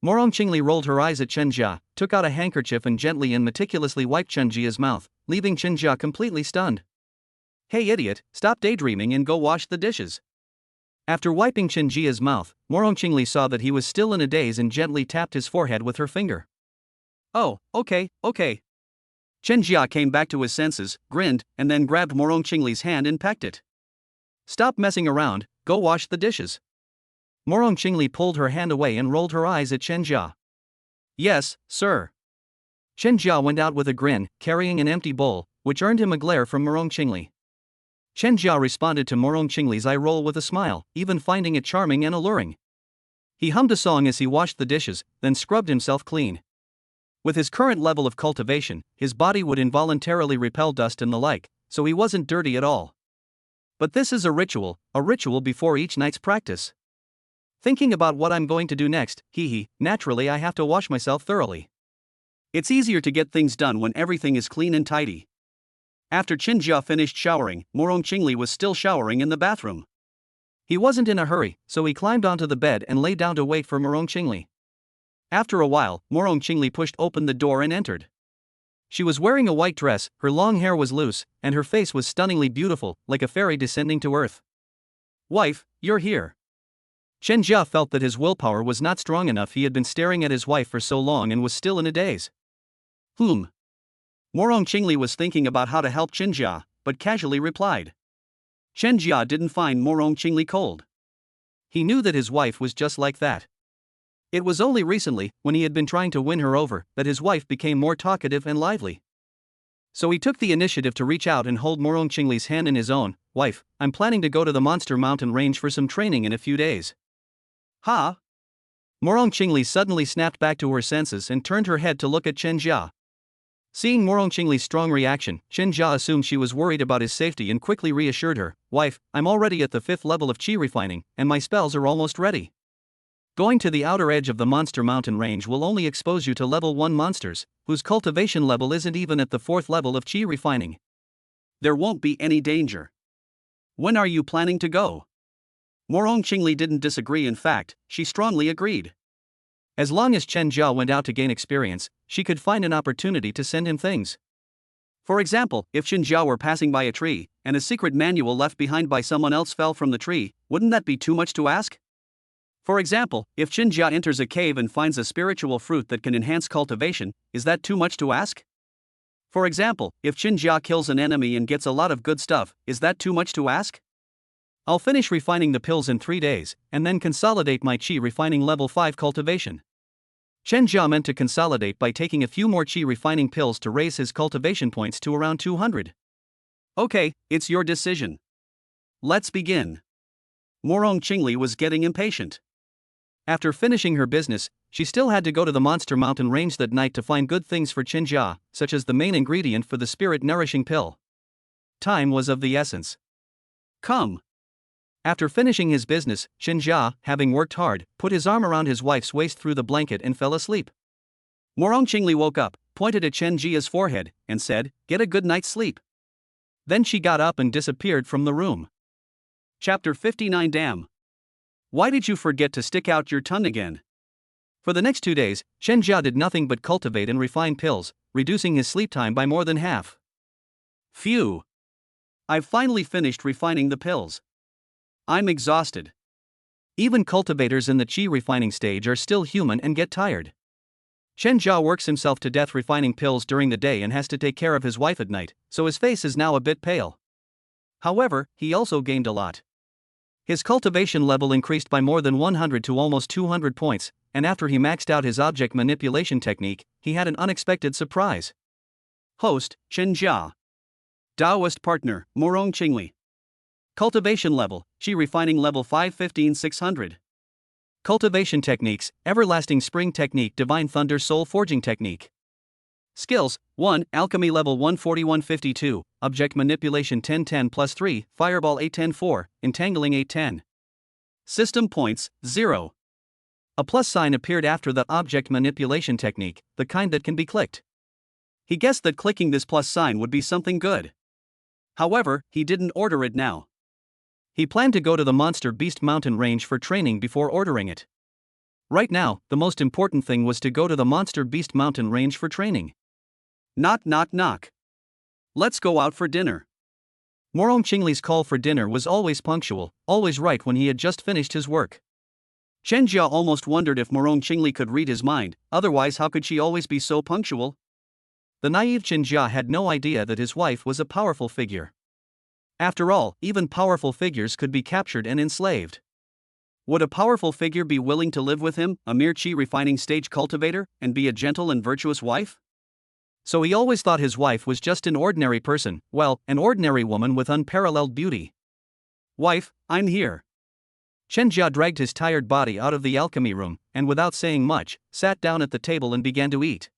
Morong Qingli rolled her eyes at Chen Jia, took out a handkerchief and gently and meticulously wiped Chen Jia's mouth, leaving Chen Jia completely stunned. "Hey idiot, stop daydreaming and go wash the dishes." After wiping Chen Jia's mouth, Morong Qingli saw that he was still in a daze and gently tapped his forehead with her finger. "Oh, okay. Chen Jia came back to his senses, grinned, and then grabbed Morong Qingli's hand and pecked it. "Stop messing around, go wash the dishes." Morong Qingli pulled her hand away and rolled her eyes at Chen Jia. "Yes, sir." Chen Jia went out with a grin, carrying an empty bowl, which earned him a glare from Morong Qingli. Chen Jia responded to Morong Qingli's eye roll with a smile, even finding it charming and alluring. He hummed a song as he washed the dishes, then scrubbed himself clean. With his current level of cultivation, his body would involuntarily repel dust and the like, so he wasn't dirty at all. But this is a ritual before each night's practice. Thinking about what I'm going to do next, naturally I have to wash myself thoroughly. It's easier to get things done when everything is clean and tidy. After Chen Jia finished showering, Morong Qingli was still showering in the bathroom. He wasn't in a hurry, so he climbed onto the bed and lay down to wait for Morong Qingli. After a while, Morong Qingli pushed open the door and entered. She was wearing a white dress, her long hair was loose, and her face was stunningly beautiful, like a fairy descending to earth. "Wife, you're here." Chen Jia felt that his willpower was not strong enough. He had been staring at his wife for so long and was still in a daze. Morong Qingli was thinking about how to help Chen Jia, but casually replied. Chen Jia didn't find Morong Qingli cold. He knew that his wife was just like that. It was only recently, when he had been trying to win her over, that his wife became more talkative and lively. So he took the initiative to reach out and hold Morong Qingli's hand in his own. "Wife, I'm planning to go to the Monster Mountain Range for some training in a few days." "Huh?" Morong Qingli suddenly snapped back to her senses and turned her head to look at Chen Jia. Seeing Morong Qingli's strong reaction, Chen Jia assumed she was worried about his safety and quickly reassured her. "Wife, I'm already at the 5th level of qi refining, and my spells are almost ready. Going to the outer edge of the Monster Mountain Range will only expose you to level 1 monsters, whose cultivation level isn't even at the 4th level of qi refining. There won't be any danger. When are you planning to go?" Morong Qingli didn't disagree. In fact, she strongly agreed. As long as Chen Jia went out to gain experience, she could find an opportunity to send him things. For example, if Chen Jia were passing by a tree, and a secret manual left behind by someone else fell from the tree, wouldn't that be too much to ask? For example, if Chen Jia enters a cave and finds a spiritual fruit that can enhance cultivation, is that too much to ask? For example, if Chen Jia kills an enemy and gets a lot of good stuff, is that too much to ask? I'll finish refining the pills in 3 days, and then consolidate my qi refining level 5 cultivation. Chen Jia meant to consolidate by taking a few more qi refining pills to raise his cultivation points to around 200. Okay, it's your decision. Let's begin. Morong Qingli was getting impatient. After finishing her business, she still had to go to the Monster Mountain Range that night to find good things for Chen Jia, such as the main ingredient for the spirit-nourishing pill. Time was of the essence. Come. After finishing his business, Chen Jia, having worked hard, put his arm around his wife's waist through the blanket and fell asleep. Morong Qingli woke up, pointed at Chen Jia's forehead, and said, "Get a good night's sleep." Then she got up and disappeared from the room. Chapter 59. Damn. Why did you forget to stick out your tongue again? For the next 2 days, Chen Jia did nothing but cultivate and refine pills, reducing his sleep time by more than half. Phew. I've finally finished refining the pills. I'm exhausted. Even cultivators in the qi refining stage are still human and get tired. Chen Jia works himself to death refining pills during the day and has to take care of his wife at night, so his face is now a bit pale. However, he also gained a lot. His cultivation level increased by more than 100 to almost 200 points, and after he maxed out his object manipulation technique, he had an unexpected surprise. Host, Chen Jia. Taoist partner, Morong Qingli. Cultivation level, qi refining level 515-600. Cultivation techniques, Everlasting Spring Technique, Divine Thunder Soul Forging Technique. Skills, 1, Alchemy level 141-52, Object Manipulation 1010 plus 3, Fireball 810-4, Entangling 810. System points, 0. A plus sign appeared after the object manipulation technique, the kind that can be clicked. He guessed that clicking this plus sign would be something good. However, he didn't order it now. He planned to go to the Monster Beast Mountain range for training before ordering it. Right now, the most important thing was to go to the Monster Beast Mountain range for training. Knock knock knock. Let's go out for dinner. Morong Qingli's call for dinner was always punctual, always right when he had just finished his work. Chen Jia almost wondered if Morong Qingli could read his mind, otherwise how could she always be so punctual? The naive Chen Jia had no idea that his wife was a powerful figure. After all, even powerful figures could be captured and enslaved. Would a powerful figure be willing to live with him, a mere qi refining stage cultivator, and be a gentle and virtuous wife? So he always thought his wife was just an ordinary person, well, an ordinary woman with unparalleled beauty. Wife, I'm here. Chen Jia dragged his tired body out of the alchemy room, and without saying much, sat down at the table and began to eat.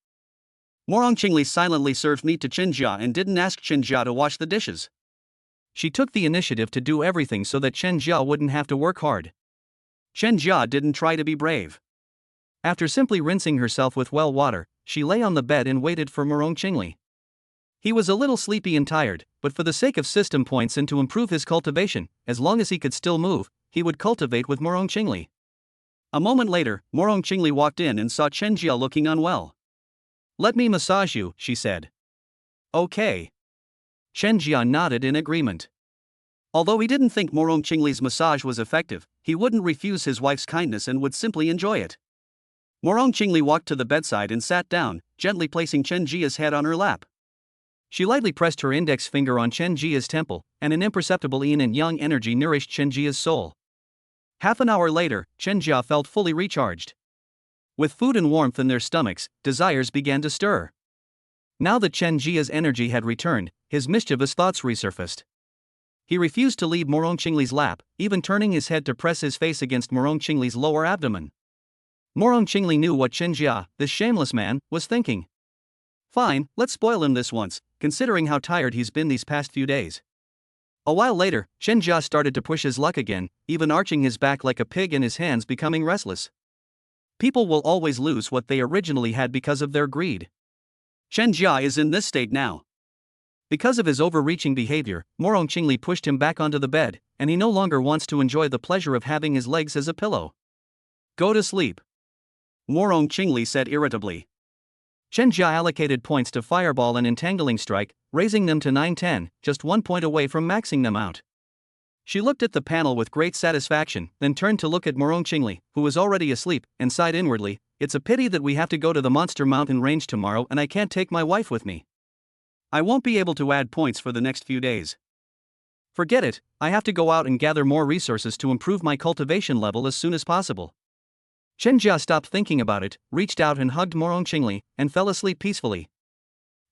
Morong Qingli silently served meat to Chen Jia and didn't ask Chen Jia to wash the dishes. She took the initiative to do everything so that Chen Jia wouldn't have to work hard. Chen Jia didn't try to be brave. After simply rinsing herself with well water, she lay on the bed and waited for Morong Qingli. He was a little sleepy and tired, but for the sake of system points and to improve his cultivation, as long as he could still move, he would cultivate with Morong Qingli. A moment later, Morong Qingli walked in and saw Chen Jia looking unwell. "Let me massage you," she said. "Okay." Chen Jia nodded in agreement. Although he didn't think Morong Qingli's massage was effective, he wouldn't refuse his wife's kindness and would simply enjoy it. Morong Qingli walked to the bedside and sat down, gently placing Chen Jia's head on her lap. She lightly pressed her index finger on Chen Jia's temple, and an imperceptible yin and yang energy nourished Chen Jia's soul. Half an hour later, Chen Jia felt fully recharged. With food and warmth in their stomachs, desires began to stir. Now that Chen Jia's energy had returned, his mischievous thoughts resurfaced. He refused to leave Morong Qingli's lap, even turning his head to press his face against Morong Qingli's lower abdomen. Morong Qingli knew what Chen Jia, this shameless man, was thinking. Fine, let's spoil him this once, considering how tired he's been these past few days. A while later, Chen Jia started to push his luck again, even arching his back like a pig and his hands becoming restless. People will always lose what they originally had because of their greed. Chen Jia is in this state now. Because of his overreaching behavior, Morong Qingli pushed him back onto the bed, and he no longer wants to enjoy the pleasure of having his legs as a pillow. Go to sleep. Morong Qingli said irritably. Chen Jia allocated points to Fireball and Entangling Strike, raising them to 910, just 1 point away from maxing them out. She looked at the panel with great satisfaction, then turned to look at Morong Qingli, who was already asleep, and sighed inwardly, "It's a pity that we have to go to the Monster Mountain range tomorrow and I can't take my wife with me. I won't be able to add points for the next few days. Forget it, I have to go out and gather more resources to improve my cultivation level as soon as possible." Chen Jia stopped thinking about it, reached out and hugged Morong Qingli, and fell asleep peacefully.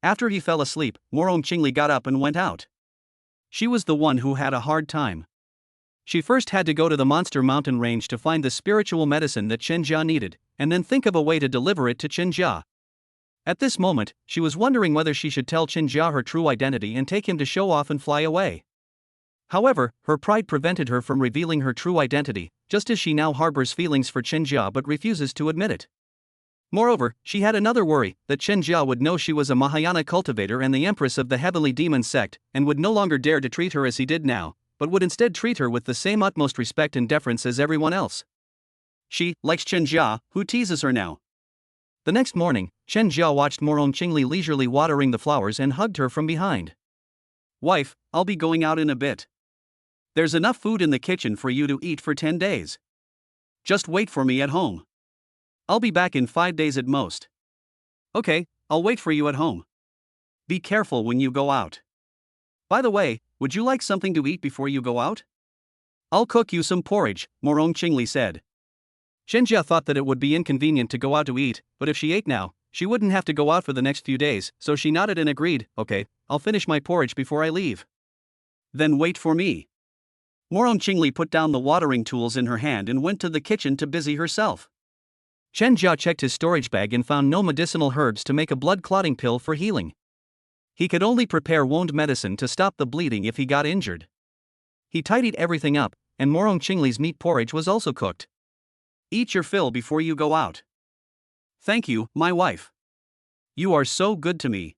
After he fell asleep, Morong Qingli got up and went out. She was the one who had a hard time. She first had to go to the Monster Mountain range to find the spiritual medicine that Chen Jia needed, and then think of a way to deliver it to Chen Jia. At this moment, she was wondering whether she should tell Chen Jia her true identity and take him to show off and fly away. However, her pride prevented her from revealing her true identity, just as she now harbors feelings for Chen Jia but refuses to admit it. Moreover, she had another worry, that Chen Jia would know she was a Mahayana cultivator and the Empress of the heavenly Demon Sect, and would no longer dare to treat her as he did now, but would instead treat her with the same utmost respect and deference as everyone else. She likes Chen Jia, who teases her now. The next morning, Chen Jia watched Morong Qingli leisurely watering the flowers and hugged her from behind. Wife, I'll be going out in a bit. There's enough food in the kitchen for you to eat for 10 days. Just wait for me at home. I'll be back in 5 days at most. Okay, I'll wait for you at home. Be careful when you go out. By the way, would you like something to eat before you go out? I'll cook you some porridge, Morong Qingli said. Chen Jia thought that it would be inconvenient to go out to eat, but if she ate now, she wouldn't have to go out for the next few days, so she nodded and agreed, okay, I'll finish my porridge before I leave. Then wait for me. Morong Qingli put down the watering tools in her hand and went to the kitchen to busy herself. Chen Jia checked his storage bag and found no medicinal herbs to make a blood-clotting pill for healing. He could only prepare wound medicine to stop the bleeding if he got injured. He tidied everything up, and Morong Qingli's meat porridge was also cooked. Eat your fill before you go out. Thank you, my wife. You are so good to me.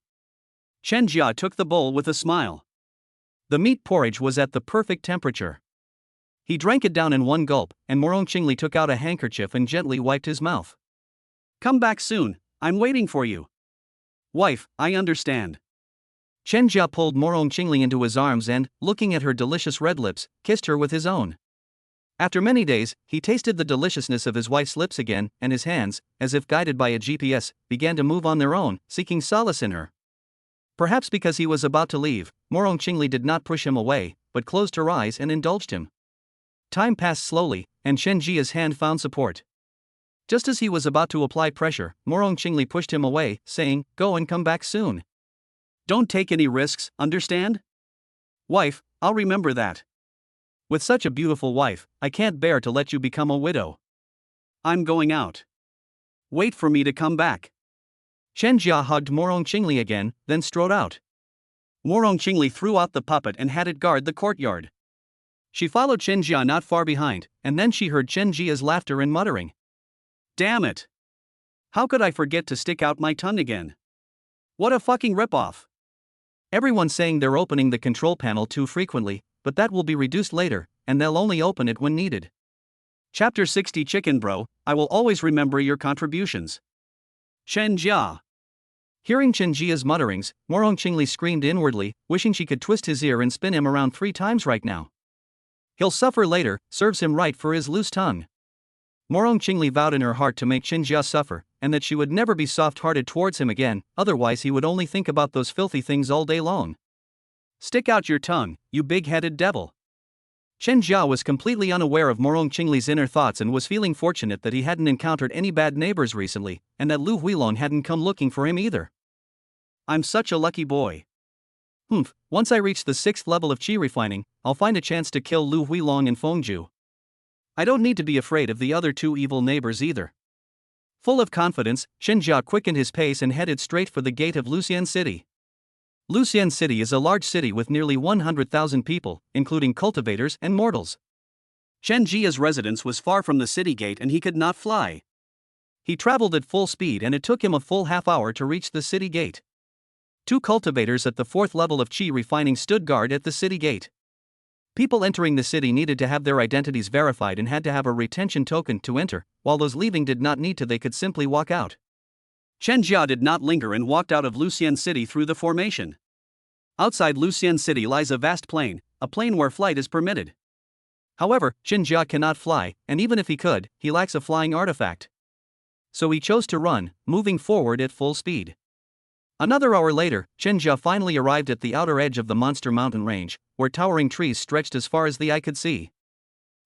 Chen Jia took the bowl with a smile. The meat porridge was at the perfect temperature. He drank it down in one gulp, and Morong Qingli took out a handkerchief and gently wiped his mouth. Come back soon, I'm waiting for you. Wife, I understand. Chen Jia pulled Morong Qingli into his arms and, looking at her delicious red lips, kissed her with his own. After many days, he tasted the deliciousness of his wife's lips again, and his hands, as if guided by a GPS, began to move on their own, seeking solace in her. Perhaps because he was about to leave, Morong Qingli did not push him away, but closed her eyes and indulged him. Time passed slowly, and Chen Jia's hand found support. Just as he was about to apply pressure, Morong Qingli pushed him away, saying, "Go and come back soon. Don't take any risks, understand? Wife, I'll remember that. With such a beautiful wife, I can't bear to let you become a widow. I'm going out. Wait for me to come back." Chen Jia hugged Morong Qingli again, then strode out. Morong Qingli threw out the puppet and had it guard the courtyard. She followed Chen Jia not far behind, and then she heard Chen Jia's laughter and muttering. Damn it! How could I forget to stick out my tongue again? What a fucking ripoff! Everyone's saying they're opening the control panel too frequently, but that will be reduced later, and they'll only open it when needed. Chapter 60 Chicken Bro, I will always remember your contributions. Chen Jia. Hearing Chen Jia's mutterings, Morong Qingli screamed inwardly, wishing she could twist his ear and spin him around 3 times right now. He'll suffer later, serves him right for his loose tongue. Morong Qingli vowed in her heart to make Chen Jia suffer, and that she would never be soft-hearted towards him again, otherwise he would only think about those filthy things all day long. Stick out your tongue, you big-headed devil. Chen Jia was completely unaware of Morong Qingli's inner thoughts and was feeling fortunate that he hadn't encountered any bad neighbors recently, and that Lu Huilong hadn't come looking for him either. I'm such a lucky boy. Once I reach the 6th level of qi refining, I'll find a chance to kill Lu Huilong and Fengju. I don't need to be afraid of the other 2 evil neighbors either. Full of confidence, Chen Jia quickened his pace and headed straight for the gate of Luxian City. Luxian City is a large city with nearly 100,000 people, including cultivators and mortals. Chen Jia's residence was far from the city gate and he could not fly. He traveled at full speed and it took him a full half-hour to reach the city gate. 2 cultivators at the 4th level of qi refining stood guard at the city gate. People entering the city needed to have their identities verified and had to have a retention token to enter, while those leaving did not need to, they could simply walk out. Chen Jia did not linger and walked out of Luxian City through the formation. Outside Luxian City lies a vast plain, a plain where flight is permitted. However, Chen Jia cannot fly, and even if he could, he lacks a flying artifact. So he chose to run, moving forward at full speed. Another hour later, Chen Jia finally arrived at the outer edge of the monster mountain range, where towering trees stretched as far as the eye could see.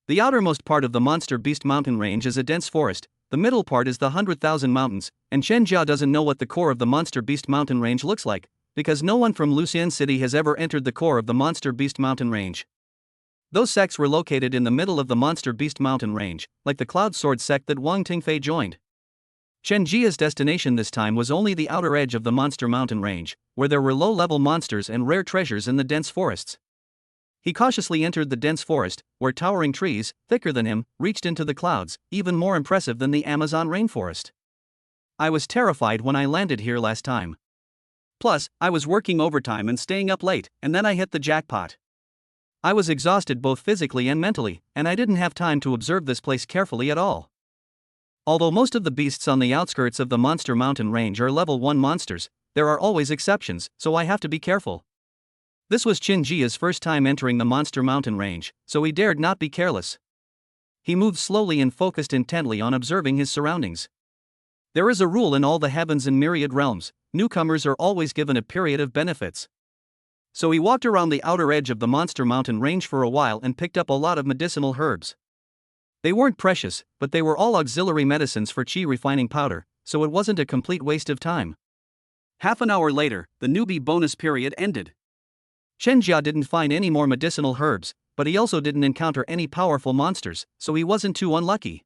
The outermost part of the monster beast mountain range is a dense forest, the middle part is the 100,000 mountains, and Chen Jia doesn't know what the core of the monster beast mountain range looks like, because no one from Luxian City has ever entered the core of the monster beast mountain range. Those sects were located in the middle of the monster beast mountain range, like the Cloud Sword sect that Wang Tingfei joined. Chen Jia's destination this time was only the outer edge of the monster mountain range, where there were low-level monsters and rare treasures in the dense forests. He cautiously entered the dense forest, where towering trees, thicker than him, reached into the clouds, even more impressive than the Amazon rainforest. I was terrified when I landed here last time. Plus, I was working overtime and staying up late, and then I hit the jackpot. I was exhausted both physically and mentally, and I didn't have time to observe this place carefully at all. Although most of the beasts on the outskirts of the Monster Mountain range are level 1 monsters, there are always exceptions, so I have to be careful. This was Chinjia's first time entering the Monster Mountain range, so he dared not be careless. He moved slowly and focused intently on observing his surroundings. There is a rule in all the heavens and myriad realms: newcomers are always given a period of benefits. So he walked around the outer edge of the Monster Mountain range for a while and picked up a lot of medicinal herbs. They weren't precious, but they were all auxiliary medicines for chi refining powder, so it wasn't a complete waste of time. Half an hour later, the newbie bonus period ended. Chenjia didn't find any more medicinal herbs, but he also didn't encounter any powerful monsters, so he wasn't too unlucky.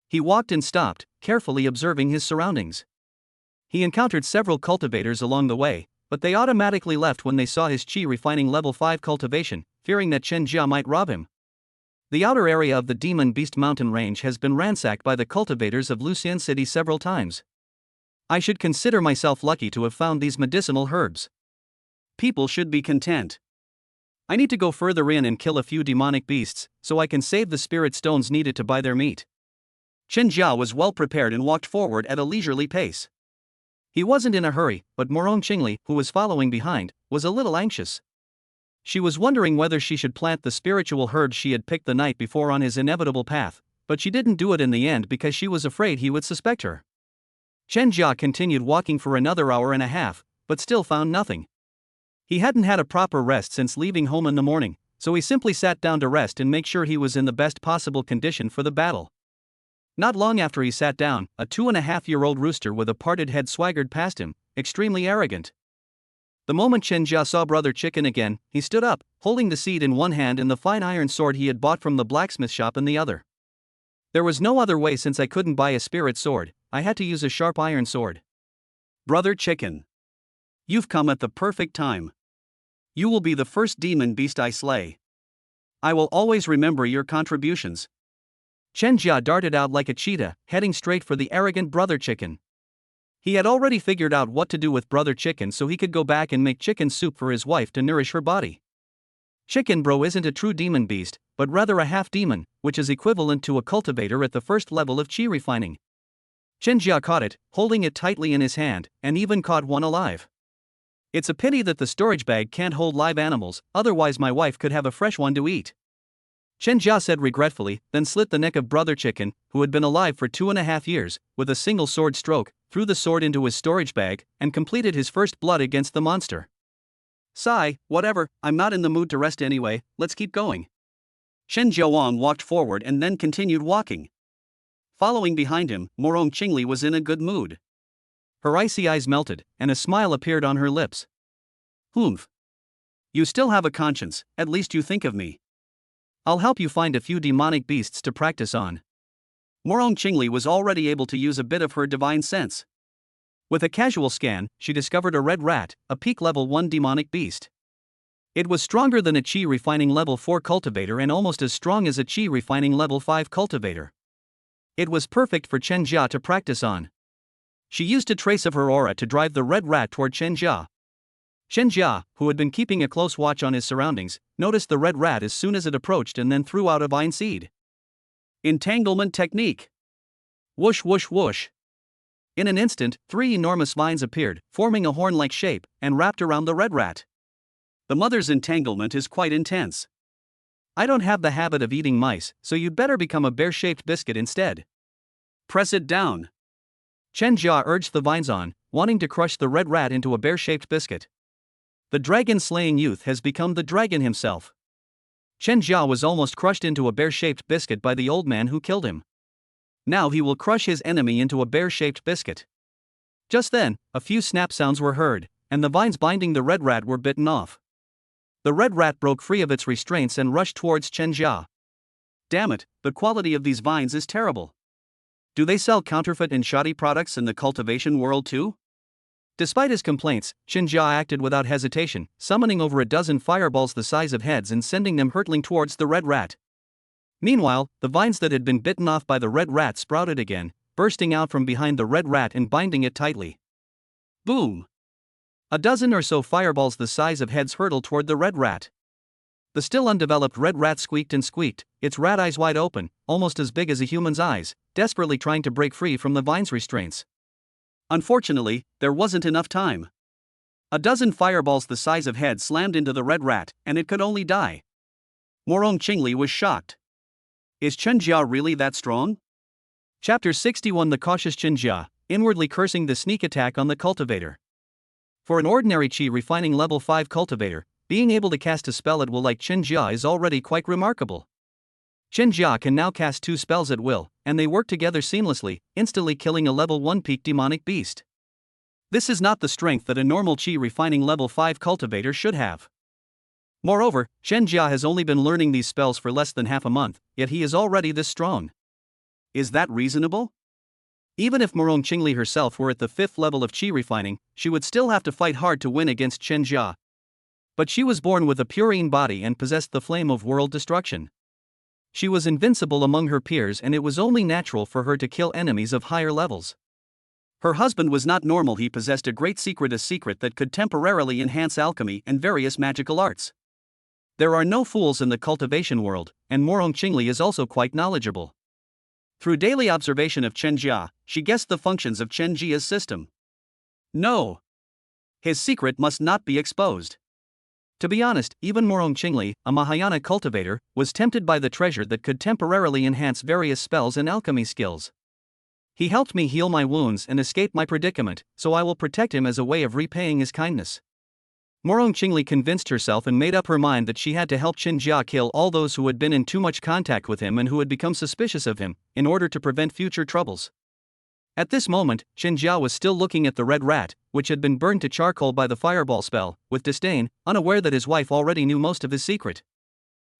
He walked and stopped, carefully observing his surroundings. He encountered several cultivators along the way, but they automatically left when they saw his chi refining level 5 cultivation, fearing that Chenjia might rob him. The outer area of the Demon Beast Mountain range has been ransacked by the cultivators of Lucian City several times. I should consider myself lucky to have found these medicinal herbs. People should be content. I need to go further in and kill a few demonic beasts, so I can save the spirit stones needed to buy their meat. Chenjia was well prepared and walked forward at a leisurely pace. He wasn't in a hurry, but Morong Qingli, who was following behind, was a little anxious. She was wondering whether she should plant the spiritual herbs she had picked the night before on his inevitable path, but she didn't do it in the end because she was afraid he would suspect her. Chenjia continued walking for another hour and a half, but still found nothing. He hadn't had a proper rest since leaving home in the morning, so he simply sat down to rest and make sure he was in the best possible condition for the battle. Not long after he sat down, a 2.5-year-old rooster with a parted head swaggered past him, extremely arrogant. The moment Chenjia saw Brother Chicken again, he stood up, holding the seed in one hand and the fine iron sword he had bought from the blacksmith shop in the other. There was no other way since I couldn't buy a spirit sword, I had to use a sharp iron sword. Brother Chicken, you've come at the perfect time. You will be the first demon beast I slay. I will always remember your contributions. Chenjia darted out like a cheetah, heading straight for the arrogant Brother Chicken. He had already figured out what to do with Brother Chicken so he could go back and make chicken soup for his wife to nourish her body. Chicken Bro isn't a true demon beast, but rather a half-demon, which is equivalent to a cultivator at the first level of chi refining. Chenjia caught it, holding it tightly in his hand, and even caught one alive. It's a pity that the storage bag can't hold live animals, otherwise my wife could have a fresh one to eat. Chenjia said regretfully, then slit the neck of Brother Chicken, who had been alive for 2.5 years, with a single sword stroke, threw the sword into his storage bag, and completed his first blood against the monster. Sigh, whatever, I'm not in the mood to rest anyway, let's keep going. Chenjia Wang walked forward and then continued walking. Following behind him, Morong Qingli was in a good mood. Her icy eyes melted, and a smile appeared on her lips. Humph. You still have a conscience, at least you think of me. I'll help you find a few demonic beasts to practice on. Morong Qingli was already able to use a bit of her divine sense. With a casual scan, she discovered a red rat, a peak level 1 demonic beast. It was stronger than a chi refining level 4 cultivator and almost as strong as a chi refining level 5 cultivator. It was perfect for Chenjia to practice on. She used a trace of her aura to drive the red rat toward Chenjia. Chenjia, who had been keeping a close watch on his surroundings, noticed the red rat as soon as it approached and then threw out a vine seed. Entanglement technique. Whoosh whoosh whoosh. In an instant, 3 enormous vines appeared, forming a horn-like shape, and wrapped around the red rat. The mother's entanglement is quite intense. I don't have the habit of eating mice, so you'd better become a bear-shaped biscuit instead. Press it down. Chenjia urged the vines on, wanting to crush the red rat into a bear-shaped biscuit. The dragon-slaying youth has become the dragon himself. Chenjia was almost crushed into a bear-shaped biscuit by the old man who killed him. Now he will crush his enemy into a bear-shaped biscuit. Just then, a few snap sounds were heard, and the vines binding the red rat were bitten off. The red rat broke free of its restraints and rushed towards Chenjia. Damn it, the quality of these vines is terrible. Do they sell counterfeit and shoddy products in the cultivation world too? Despite his complaints, Chenjia acted without hesitation, summoning over a dozen fireballs the size of heads and sending them hurtling towards the red rat. Meanwhile, the vines that had been bitten off by the red rat sprouted again, bursting out from behind the red rat and binding it tightly. Boom! A dozen or so fireballs the size of heads hurtled toward the red rat. The still undeveloped red rat squeaked and squeaked, its rat eyes wide open, almost as big as a human's eyes, desperately trying to break free from the vine's restraints. Unfortunately, there wasn't enough time. A dozen fireballs the size of heads slammed into the red rat, and it could only die. Morong Qingli was shocked. Is Chen Jia really that strong? Chapter 61 The cautious Chen Jia, inwardly cursing the sneak attack on the cultivator. For an ordinary Qi refining level 5 cultivator, being able to cast a spell at will like Chen Jia is already quite remarkable. Chen Jia can now cast 2 spells at will, and they work together seamlessly, instantly killing a level 1 peak demonic beast. This is not the strength that a normal Qi refining level 5 cultivator should have. Moreover, Chen Jia has only been learning these spells for less than half a month, yet he is already this strong. Is that reasonable? Even if Morong Qingli herself were at the 5th level of Qi refining, she would still have to fight hard to win against Chen Jia. But she was born with a purine body and possessed the flame of world destruction. She was invincible among her peers, and it was only natural for her to kill enemies of higher levels. Her husband was not normal. He possessed a great secret, a secret that could temporarily enhance alchemy and various magical arts. There are no fools in the cultivation world, and Morong Qingli is also quite knowledgeable. Through daily observation of Chen Jia, she guessed the functions of Chen Jia's system. No! His secret must not be exposed. To be honest, even Morong Qingli, a Mahayana cultivator, was tempted by the treasure that could temporarily enhance various spells and alchemy skills. He helped me heal my wounds and escape my predicament, so I will protect him as a way of repaying his kindness. Morong Qingli convinced herself and made up her mind that she had to help Chen Jia kill all those who had been in too much contact with him and who had become suspicious of him, in order to prevent future troubles. At this moment, Chen Jia was still looking at the red rat, which had been burned to charcoal by the fireball spell, with disdain, unaware that his wife already knew most of his secret.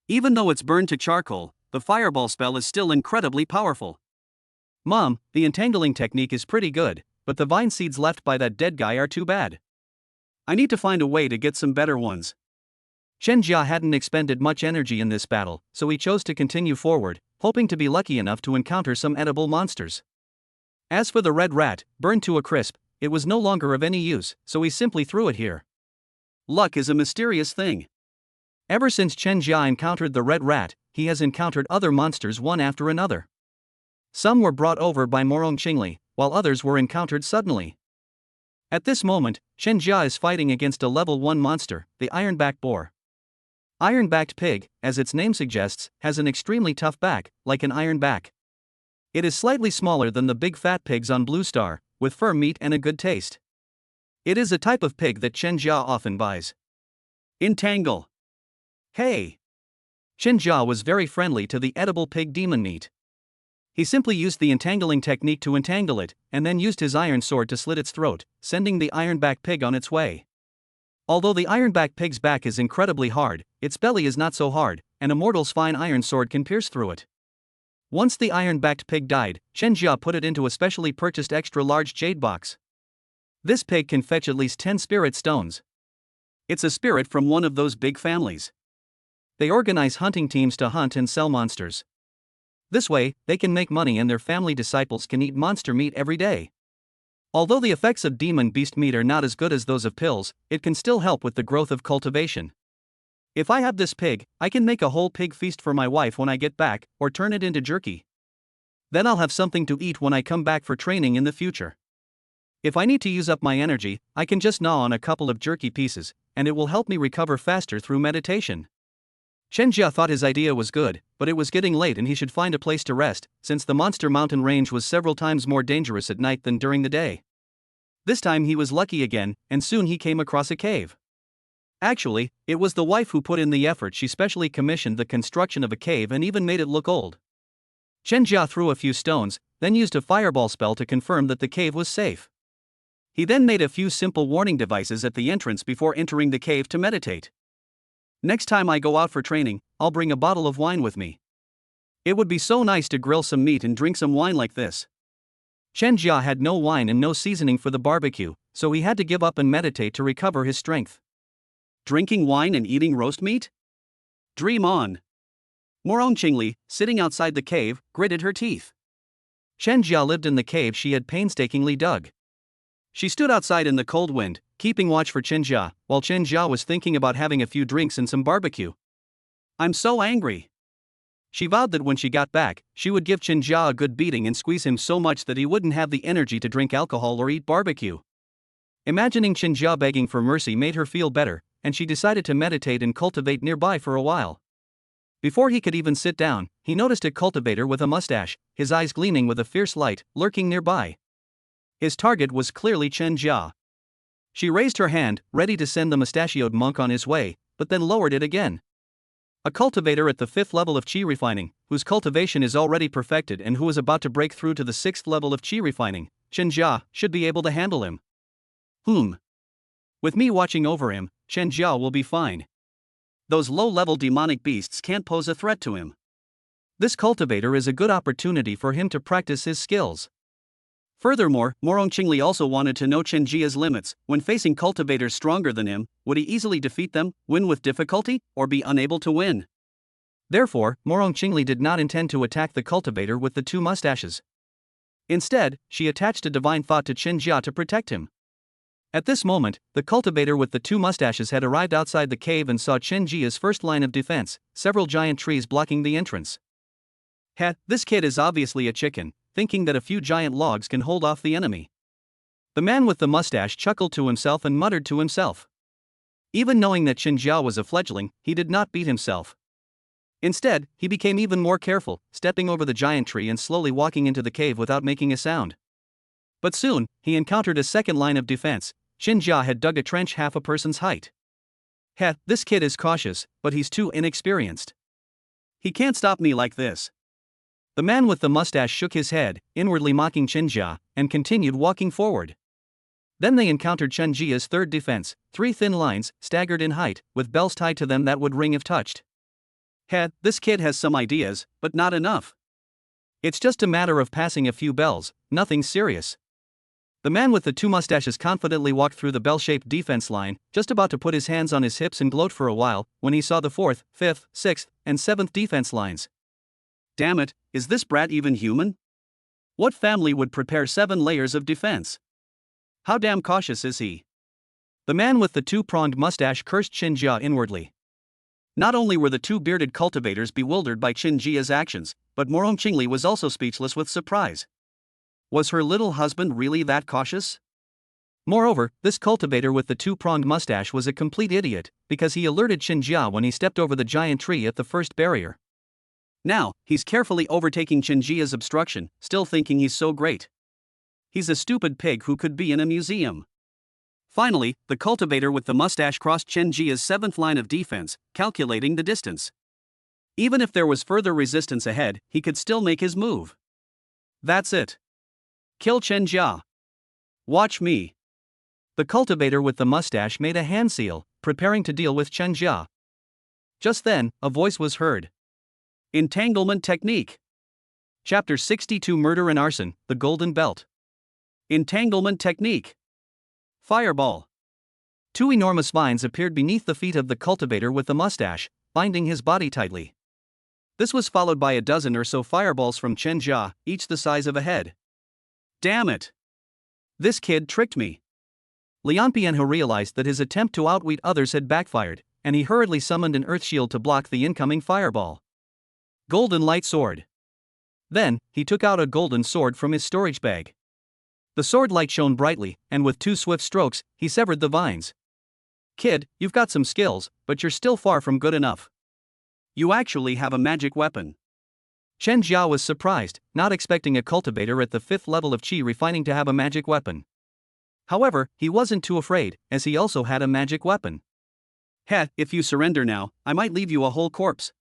Even though it's burned to charcoal, the fireball spell is still incredibly powerful. Mom, the entangling technique is pretty good, but the vine seeds left by that dead guy are too bad. I need to find a way to get some better ones. Chen Jia hadn't expended much energy in this battle, so he chose to continue forward, hoping to be lucky enough to encounter some edible monsters. As for the red rat, burned to a crisp, it was no longer of any use, so he simply threw it here. Luck is a mysterious thing. Ever since Chen Jia encountered the red rat, he has encountered other monsters one after another. Some were brought over by Morong Qingli, while others were encountered suddenly. At this moment, Chen Jia is fighting against a level 1 monster, the iron-backed boar. Iron-backed pig, as its name suggests, has an extremely tough back, like an iron back. It is slightly smaller than the big fat pigs on Blue Star, with firm meat and a good taste. It is a type of pig that Chen Jia often buys. Entangle. Hey! Chen Jia was very friendly to the edible pig demon meat. He simply used the entangling technique to entangle it, and then used his iron sword to slit its throat, sending the iron-backed pig on its way. Although the iron-backed pig's back is incredibly hard, its belly is not so hard, and a mortal's fine iron sword can pierce through it. Once the iron-backed pig died, Chen Jia put it into a specially purchased extra-large jade box. This pig can fetch at least 10 spirit stones. It's a spirit from one of those big families. They organize hunting teams to hunt and sell monsters. This way, they can make money and their family disciples can eat monster meat every day. Although the effects of demon beast meat are not as good as those of pills, it can still help with the growth of cultivation. If I have this pig, I can make a whole pig feast for my wife when I get back, or turn it into jerky. Then I'll have something to eat when I come back for training in the future. If I need to use up my energy, I can just gnaw on a couple of jerky pieces, and it will help me recover faster through meditation. Chen Jia thought his idea was good, but it was getting late and he should find a place to rest, since the monster mountain range was several times more dangerous at night than during the day. This time he was lucky again, and soon he came across a cave. Actually, it was the wife who put in the effort. She specially commissioned the construction of a cave and even made it look old. Chen Jia threw a few stones, then used a fireball spell to confirm that the cave was safe. He then made a few simple warning devices at the entrance before entering the cave to meditate. Next time I go out for training, I'll bring a bottle of wine with me. It would be so nice to grill some meat and drink some wine like this. Chen Jia had no wine and no seasoning for the barbecue, so he had to give up and meditate to recover his strength. Drinking wine and eating roast meat? Dream on. Morong Qingli, sitting outside the cave, gritted her teeth. Chen Jia lived in the cave she had painstakingly dug. She stood outside in the cold wind, keeping watch for Chen Jia, while Chen Jia was thinking about having a few drinks and some barbecue. I'm so angry. She vowed that when she got back, she would give Chen Jia a good beating and squeeze him so much that he wouldn't have the energy to drink alcohol or eat barbecue. Imagining Chen Jia begging for mercy made her feel better, and she decided to meditate and cultivate nearby for a while. Before he could even sit down, he noticed a cultivator with a mustache, his eyes gleaming with a fierce light, lurking nearby. His target was clearly Chen Jia. She raised her hand, ready to send the mustachioed monk on his way, but then lowered it again. A cultivator at the 5th level of Qi refining, whose cultivation is already perfected and who is about to break through to the 6th level of Qi refining, Chen Jia should be able to handle him. With me watching over him, Chen Jia will be fine. Those low-level demonic beasts can't pose a threat to him. This cultivator is a good opportunity for him to practice his skills. Furthermore, Morong Qingli also wanted to know Chen Jia's limits. When facing cultivators stronger than him, would he easily defeat them, win with difficulty, or be unable to win? Therefore, Morong Qingli did not intend to attack the cultivator with the 2 mustaches. Instead, she attached a divine thought to Chen Jia to protect him. At this moment, the cultivator with the 2 mustaches had arrived outside the cave and saw Chen Jia's first line of defense, several giant trees blocking the entrance. This kid is obviously a chicken, thinking that a few giant logs can hold off the enemy. The man with the mustache chuckled to himself and muttered to himself. Even knowing that Chen Jia was a fledgling, he did not beat himself. Instead, he became even more careful, stepping over the giant tree and slowly walking into the cave without making a sound. But soon, he encountered a second line of defense. Chen Jia had dug a trench half a person's height. This kid is cautious, but he's too inexperienced. He can't stop me like this. The man with the mustache shook his head, inwardly mocking Chen Jia, and continued walking forward. Then they encountered Chen Jia's third defense, 3 thin lines, staggered in height, with bells tied to them that would ring if touched. This kid has some ideas, but not enough. It's just a matter of passing a few bells, nothing serious. The man with the 2 mustaches confidently walked through the bell-shaped defense line, just about to put his hands on his hips and gloat for a while, when he saw the 4th, 5th, 6th, and 7th defense lines. Damn it, is this brat even human? What family would prepare 7 layers of defense? How damn cautious is he? The man with the 2-pronged mustache cursed Chen Jia inwardly. Not only were the 2 bearded cultivators bewildered by Chen Jia's actions, but Morong Qingli was also speechless with surprise. Was her little husband really that cautious? Moreover, this cultivator with the 2-pronged mustache was a complete idiot, because he alerted Chen Jia when he stepped over the giant tree at the first barrier. Now, he's carefully overtaking Chen Jia's obstruction, still thinking he's so great. He's a stupid pig who could be in a museum. Finally, the cultivator with the mustache crossed Chen Jia's 7th line of defense, calculating the distance. Even if there was further resistance ahead, he could still make his move. That's it. Kill Chen Jia. Watch me. The cultivator with the mustache made a hand seal, preparing to deal with Chen Jia. Just then, a voice was heard. Entanglement Technique. Chapter 62 Murder and Arson, the Golden Belt. Entanglement Technique. Fireball. 2 enormous vines appeared beneath the feet of the cultivator with the mustache, binding his body tightly. This was followed by a dozen or so fireballs from Chen Jia, each the size of a head. Damn it! This kid tricked me. Lian Pianhu realized that his attempt to outwit others had backfired, and he hurriedly summoned an earth shield to block the incoming fireball. Golden light sword. Then, he took out a golden sword from his storage bag. The sword light shone brightly, and with 2 swift strokes, he severed the vines. Kid, you've got some skills, but you're still far from good enough. You actually have a magic weapon. Chen Jia was surprised, not expecting a cultivator at the 5th level of Qi refining to have a magic weapon. However, he wasn't too afraid, as he also had a magic weapon. If you surrender now, I might leave you a whole corpse.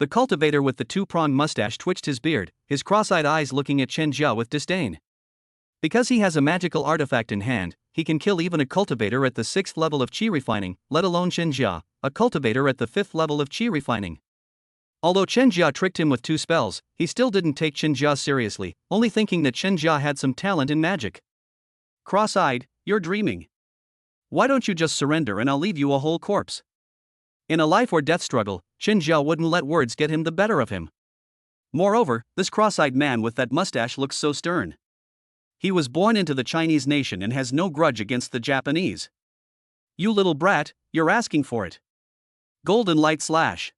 The cultivator with the 2-pronged mustache twitched his beard, his cross-eyed eyes looking at Chen Jia with disdain. Because he has a magical artifact in hand, he can kill even a cultivator at the 6th level of Qi refining, let alone Chen Jia, a cultivator at the 5th level of Qi refining. Although Chen Jia tricked him with 2 spells, he still didn't take Chen Jia seriously, only thinking that Chen Jia had some talent in magic. Cross-eyed, you're dreaming. Why don't you just surrender and I'll leave you a whole corpse? In a life or death struggle, Chen Jia wouldn't let words get him the better of him. Moreover, this cross-eyed man with that mustache looks so stern. He was born into the Chinese nation and has no grudge against the Japanese. You little brat, you're asking for it. Golden light slash.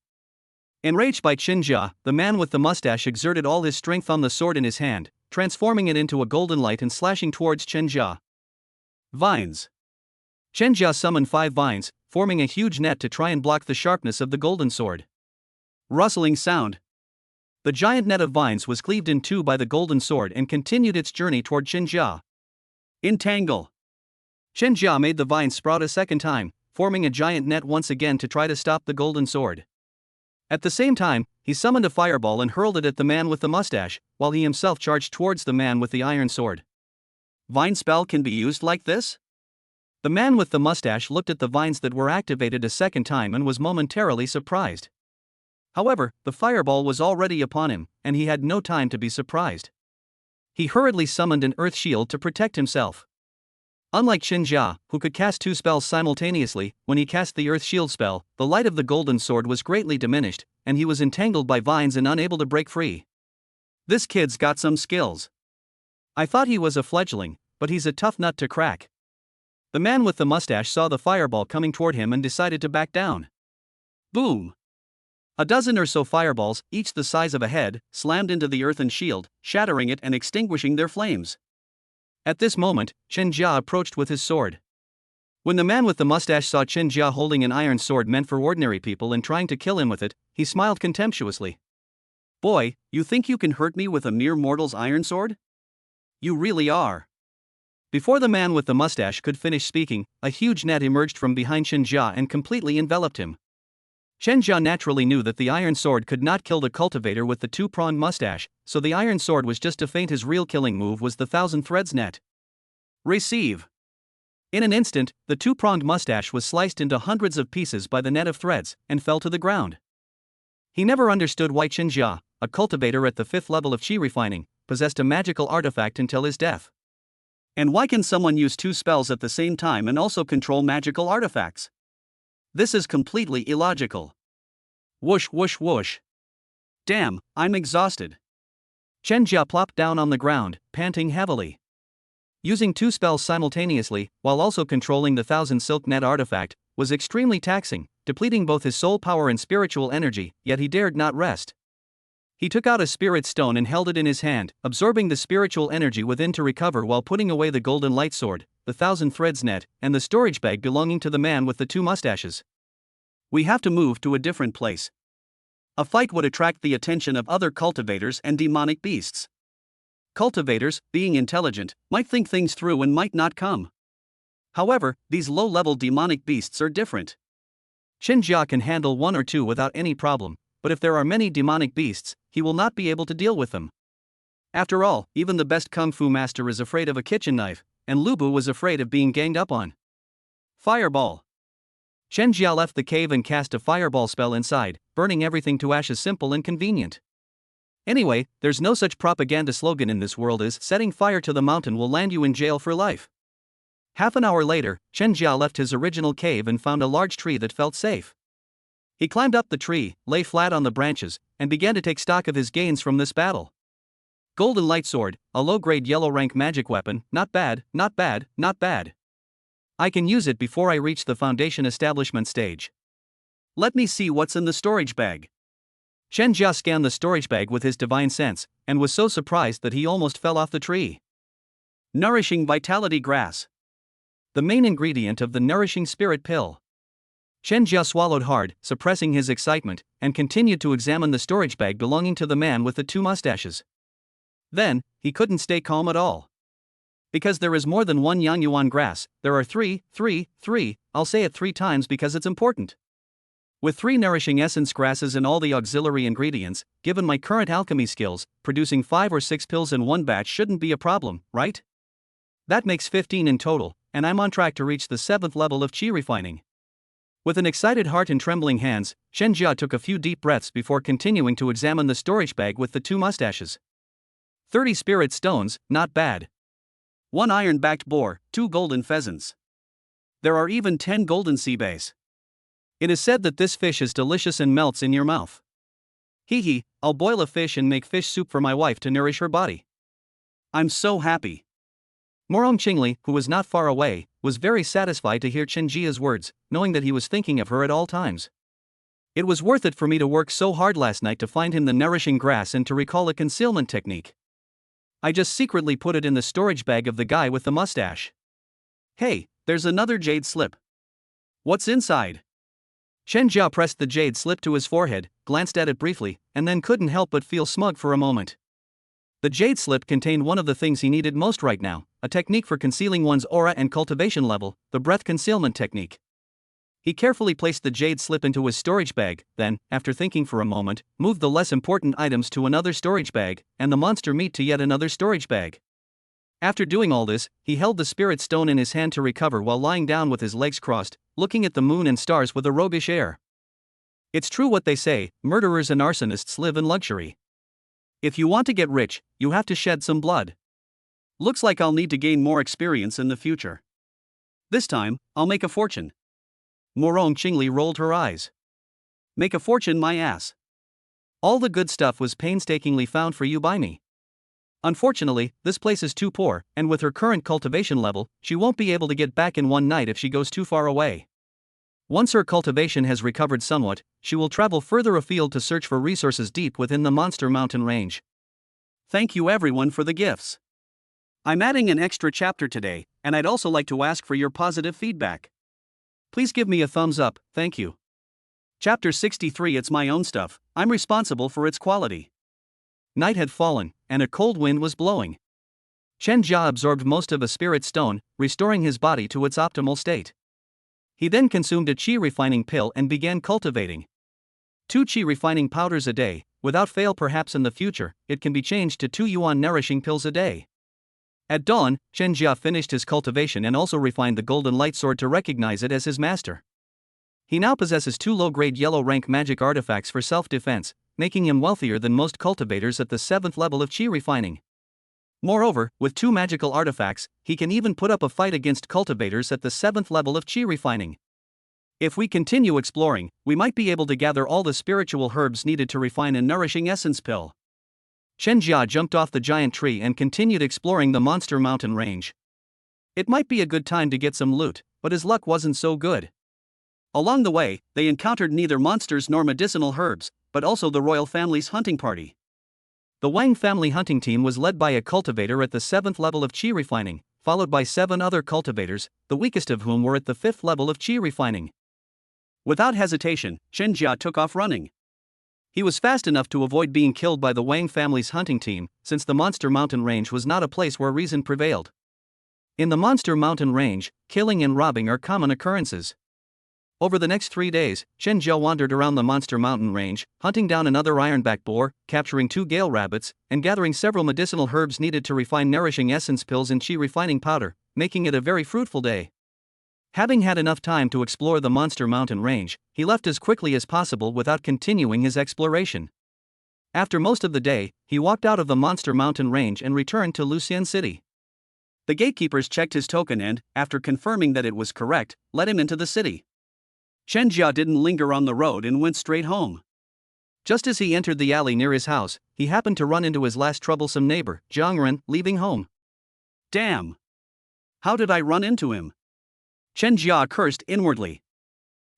Enraged by Qinjia, the man with the mustache exerted all his strength on the sword in his hand, transforming it into a golden light and slashing towards Qinjia. Vines. Qinjia summoned 5 vines, forming a huge net to try and block the sharpness of the golden sword. Rustling sound. The giant net of vines was cleaved in 2 by the golden sword and continued its journey toward Qinjia. Entangle. Qinjia made the vines sprout a second time, forming a giant net once again to try to stop the golden sword. At the same time, he summoned a fireball and hurled it at the man with the mustache, while he himself charged towards the man with the iron sword. Vine spell can be used like this? The man with the mustache looked at the vines that were activated a second time and was momentarily surprised. However, the fireball was already upon him, and he had no time to be surprised. He hurriedly summoned an earth shield to protect himself. Unlike Qinjia, who could cast 2 spells simultaneously, when he cast the earth shield spell, the light of the golden sword was greatly diminished, and he was entangled by vines and unable to break free. This kid's got some skills. I thought he was a fledgling, but he's a tough nut to crack. The man with the mustache saw the fireball coming toward him and decided to back down. Boom! A dozen or so fireballs, each the size of a head, slammed into the earthen shield, shattering it and extinguishing their flames. At this moment, Qinjia approached with his sword. When the man with the mustache saw Qinjia holding an iron sword meant for ordinary people and trying to kill him with it, he smiled contemptuously. Boy, you think you can hurt me with a mere mortal's iron sword? You really are. Before the man with the mustache could finish speaking, a huge net emerged from behind Qinjia and completely enveloped him. Qinjia naturally knew that the iron sword could not kill the cultivator with the 2-pronged mustache, so the iron sword was just to feint his real killing move was the 1,000 threads net. Receive. In an instant, the 2-pronged mustache was sliced into hundreds of pieces by the net of threads, and fell to the ground. He never understood why Qinjia, a cultivator at the 5th level of qi refining, possessed a magical artifact until his death. And why can someone use 2 spells at the same time and also control magical artifacts? This is completely illogical. Whoosh whoosh whoosh. Damn, I'm exhausted. Qinjia plopped down on the ground, panting heavily. Using 2 spells simultaneously, while also controlling the 1,000 silk net artifact, was extremely taxing, depleting both his soul power and spiritual energy, yet he dared not rest. He took out a spirit stone and held it in his hand, absorbing the spiritual energy within to recover while putting away the golden light sword, the 1,000 threads net, and the storage bag belonging to the man with the 2 mustaches. We have to move to a different place. A fight would attract the attention of other cultivators and demonic beasts. Cultivators, being intelligent, might think things through and might not come. However, these low-level demonic beasts are different. Qinjia can handle 1 or 2 without any problem, but if there are many demonic beasts, he will not be able to deal with them. After all, even the best kung fu master is afraid of a kitchen knife, and Lubu was afraid of being ganged up on. Fireball. Qinjia left the cave and cast a fireball spell inside, burning everything to ashes. Simple and convenient. Anyway, there's no such propaganda slogan in this world as setting fire to the mountain will land you in jail for life. Half an hour later, Qinjia left his original cave and found a large tree that felt safe. He climbed up the tree, lay flat on the branches, and began to take stock of his gains from this battle. Golden Light Sword, a low-grade yellow-rank magic weapon, not bad, not bad, not bad. I can use it before I reach the foundation establishment stage. Let me see what's in the storage bag. Qinjia scanned the storage bag with his divine sense, and was so surprised that he almost fell off the tree. Nourishing Vitality Grass. The main ingredient of the Nourishing Spirit Pill. Qinjia swallowed hard, suppressing his excitement, and continued to examine the storage bag belonging to the man with the 2 mustaches. Then, he couldn't stay calm at all. Because there is more than 1 Yangyuan grass, there are 3, I'll say it 3 times because it's important. With 3 nourishing essence grasses and all the auxiliary ingredients, given my current alchemy skills, producing 5 or 6 pills in 1 batch shouldn't be a problem, right? That makes 15 in total, and I'm on track to reach the 7th level of qi refining. With an excited heart and trembling hands, Qinjia took a few deep breaths before continuing to examine the storage bag with the 2 mustaches. 30 spirit stones, not bad. 1 iron-backed boar, 2 golden pheasants. There are even 10 golden sea bass. It is said that this fish is delicious and melts in your mouth. Hee hee, I'll boil a fish and make fish soup for my wife to nourish her body. I'm so happy. Morong Qingli, who was not far away, was very satisfied to hear Chen Jia's words, knowing that he was thinking of her at all times. It was worth it for me to work so hard last night to find him the nourishing grass and to recall a concealment technique. I just secretly put it in the storage bag of the guy with the mustache. Hey, there's another jade slip. What's inside? Chen Jia pressed the jade slip to his forehead, glanced at it briefly, and then couldn't help but feel smug for a moment. The jade slip contained one of the things he needed most right now, a technique for concealing one's aura and cultivation level, the breath concealment technique. He carefully placed the jade slip into his storage bag, then, after thinking for a moment, moved the less important items to another storage bag, and the monster meat to yet another storage bag. After doing all this, he held the spirit stone in his hand to recover while lying down with his legs crossed, looking at the moon and stars with a roguish air. It's true what they say, murderers and arsonists live in luxury. If you want to get rich, you have to shed some blood. Looks like I'll need to gain more experience in the future. This time, I'll make a fortune. Morong Qingli rolled her eyes. Make a fortune, my ass. All the good stuff was painstakingly found for you by me. Unfortunately, this place is too poor, and with her current cultivation level, she won't be able to get back in one night if she goes too far away. Once her cultivation has recovered somewhat, she will travel further afield to search for resources deep within the Monster Mountain range. Thank you everyone for the gifts. I'm adding an extra chapter today, and I'd also like to ask for your positive feedback. Please give me a thumbs up, thank you. Chapter 63. It's my own stuff, I'm responsible for its quality. Night had fallen, and a cold wind was blowing. Chen Jia absorbed most of a spirit stone, restoring his body to its optimal state. He then consumed a qi refining pill and began cultivating 2 qi refining powders a day. Without fail, perhaps in the future, it can be changed to 2 yuan nourishing pills a day. At dawn, Chen Jia finished his cultivation and also refined the golden light sword to recognize it as his master. He now possesses 2 low-grade yellow-rank magic artifacts for self-defense, making him wealthier than most cultivators at the 7th level of qi refining. Moreover, with 2 magical artifacts, he can even put up a fight against cultivators at the 7th level of qi refining. If we continue exploring, we might be able to gather all the spiritual herbs needed to refine a nourishing essence pill. Chen Jia jumped off the giant tree and continued exploring the Monster Mountain range. It might be a good time to get some loot, but his luck wasn't so good. Along the way, they encountered neither monsters nor medicinal herbs, but also the royal family's hunting party. The Wang family hunting team was led by a cultivator at the 7th level of qi refining, followed by 7 other cultivators, the weakest of whom were at the 5th level of qi refining. Without hesitation, Chen Jia took off running. He was fast enough to avoid being killed by the Wang family's hunting team, since the Monster Mountain range was not a place where reason prevailed. In the Monster Mountain range, killing and robbing are common occurrences. Over the next 3 days, Chen Jia wandered around the Monster Mountain range, hunting down another ironback boar, capturing 2 gale rabbits, and gathering several medicinal herbs needed to refine nourishing essence pills and qi refining powder, making it a very fruitful day. Having had enough time to explore the Monster Mountain range, he left as quickly as possible without continuing his exploration. After most of the day, he walked out of the Monster Mountain range and returned to Lucian City. The gatekeepers checked his token and, after confirming that it was correct, let him into the city. Chen Jia didn't linger on the road and went straight home. Just as he entered the alley near his house, he happened to run into his last troublesome neighbor, Jiang Ren, leaving home. Damn! How did I run into him? Chen Jia cursed inwardly.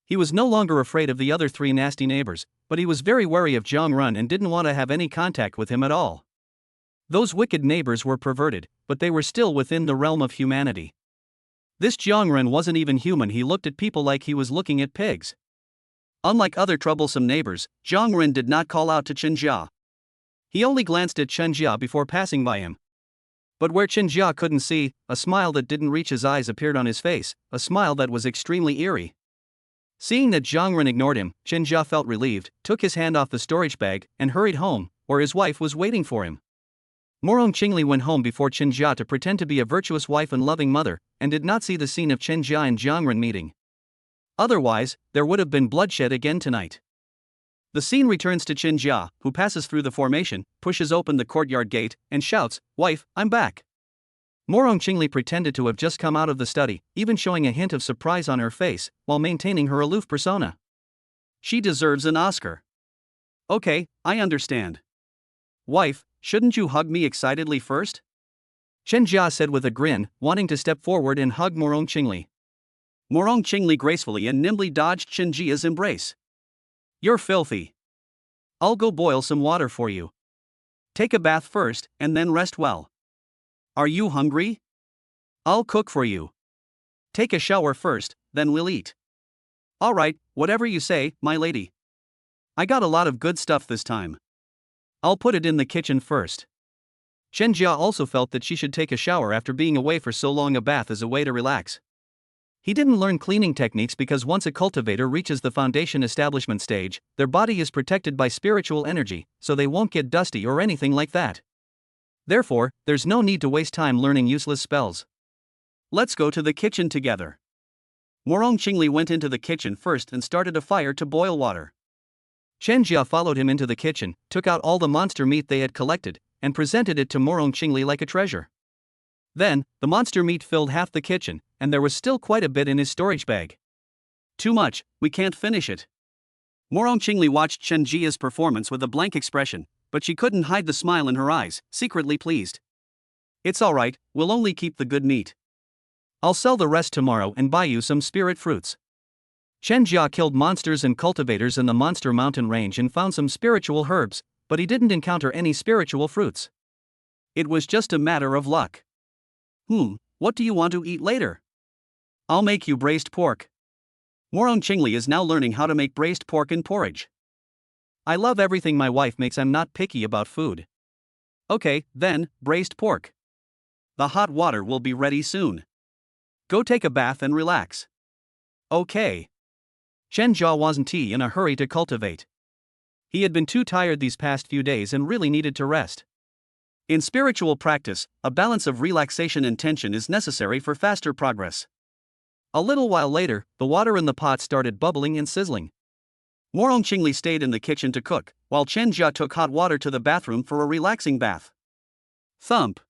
He was no longer afraid of the other 3 nasty neighbors, but he was very wary of Jiang Ren and didn't want to have any contact with him at all. Those wicked neighbors were perverted, but they were still within the realm of humanity. This Jiang Ren wasn't even human, he looked at people like he was looking at pigs. Unlike other troublesome neighbors, Jiang Ren did not call out to Chen Jia. He only glanced at Chen Jia before passing by him. But where Chen Jia couldn't see, a smile that didn't reach his eyes appeared on his face, a smile that was extremely eerie. Seeing that Jiang Ren ignored him, Chen Jia felt relieved, took his hand off the storage bag, and hurried home, where his wife was waiting for him. Morong Qingli went home before Chen Jia to pretend to be a virtuous wife and loving mother, and did not see the scene of Chen Jia and Jiang Ren meeting. Otherwise, there would have been bloodshed again tonight. The scene returns to Chen Jia, who passes through the formation, pushes open the courtyard gate, and shouts, "Wife, I'm back." Morong Qingli pretended to have just come out of the study, even showing a hint of surprise on her face, while maintaining her aloof persona. She deserves an Oscar. Okay, I understand. Wife, shouldn't you hug me excitedly first? Chen Jia said with a grin, wanting to step forward and hug Morong Qingli. Morong Qingli gracefully and nimbly dodged Chen Jia's embrace. You're filthy. I'll go boil some water for you. Take a bath first, and then rest well. Are you hungry? I'll cook for you. Take a shower first, then we'll eat. Alright, whatever you say, my lady. I got a lot of good stuff this time. I'll put it in the kitchen first. Chen Jia also felt that she should take a shower after being away for so long. A bath is a way to relax. He didn't learn cleaning techniques because once a cultivator reaches the foundation establishment stage, their body is protected by spiritual energy, so they won't get dusty or anything like that. Therefore, there's no need to waste time learning useless spells. Let's go to the kitchen together. Morong Qingli went into the kitchen first and started a fire to boil water. Chen Jia followed him into the kitchen, took out all the monster meat they had collected, and presented it to Morong Qingli like a treasure. Then, the monster meat filled half the kitchen, and there was still quite a bit in his storage bag. Too much, we can't finish it. Morong Qingli watched Chen Jia's performance with a blank expression, but she couldn't hide the smile in her eyes, secretly pleased. It's alright, we'll only keep the good meat. I'll sell the rest tomorrow and buy you some spirit fruits. Chen Jia killed monsters and cultivators in the Monster Mountain range and found some spiritual herbs, but he didn't encounter any spiritual fruits. It was just a matter of luck. What do you want to eat later? I'll make you braised pork. Morong Qingli is now learning how to make braised pork in porridge. I love everything my wife makes. I'm not picky about food. Okay, then, braised pork. The hot water will be ready soon. Go take a bath and relax. Okay. Chen Jia wasn't in a hurry to cultivate. He had been too tired these past few days and really needed to rest. In spiritual practice, a balance of relaxation and tension is necessary for faster progress. A little while later, the water in the pot started bubbling and sizzling. Morong Qingli stayed in the kitchen to cook, while Chen Jia took hot water to the bathroom for a relaxing bath. Thump.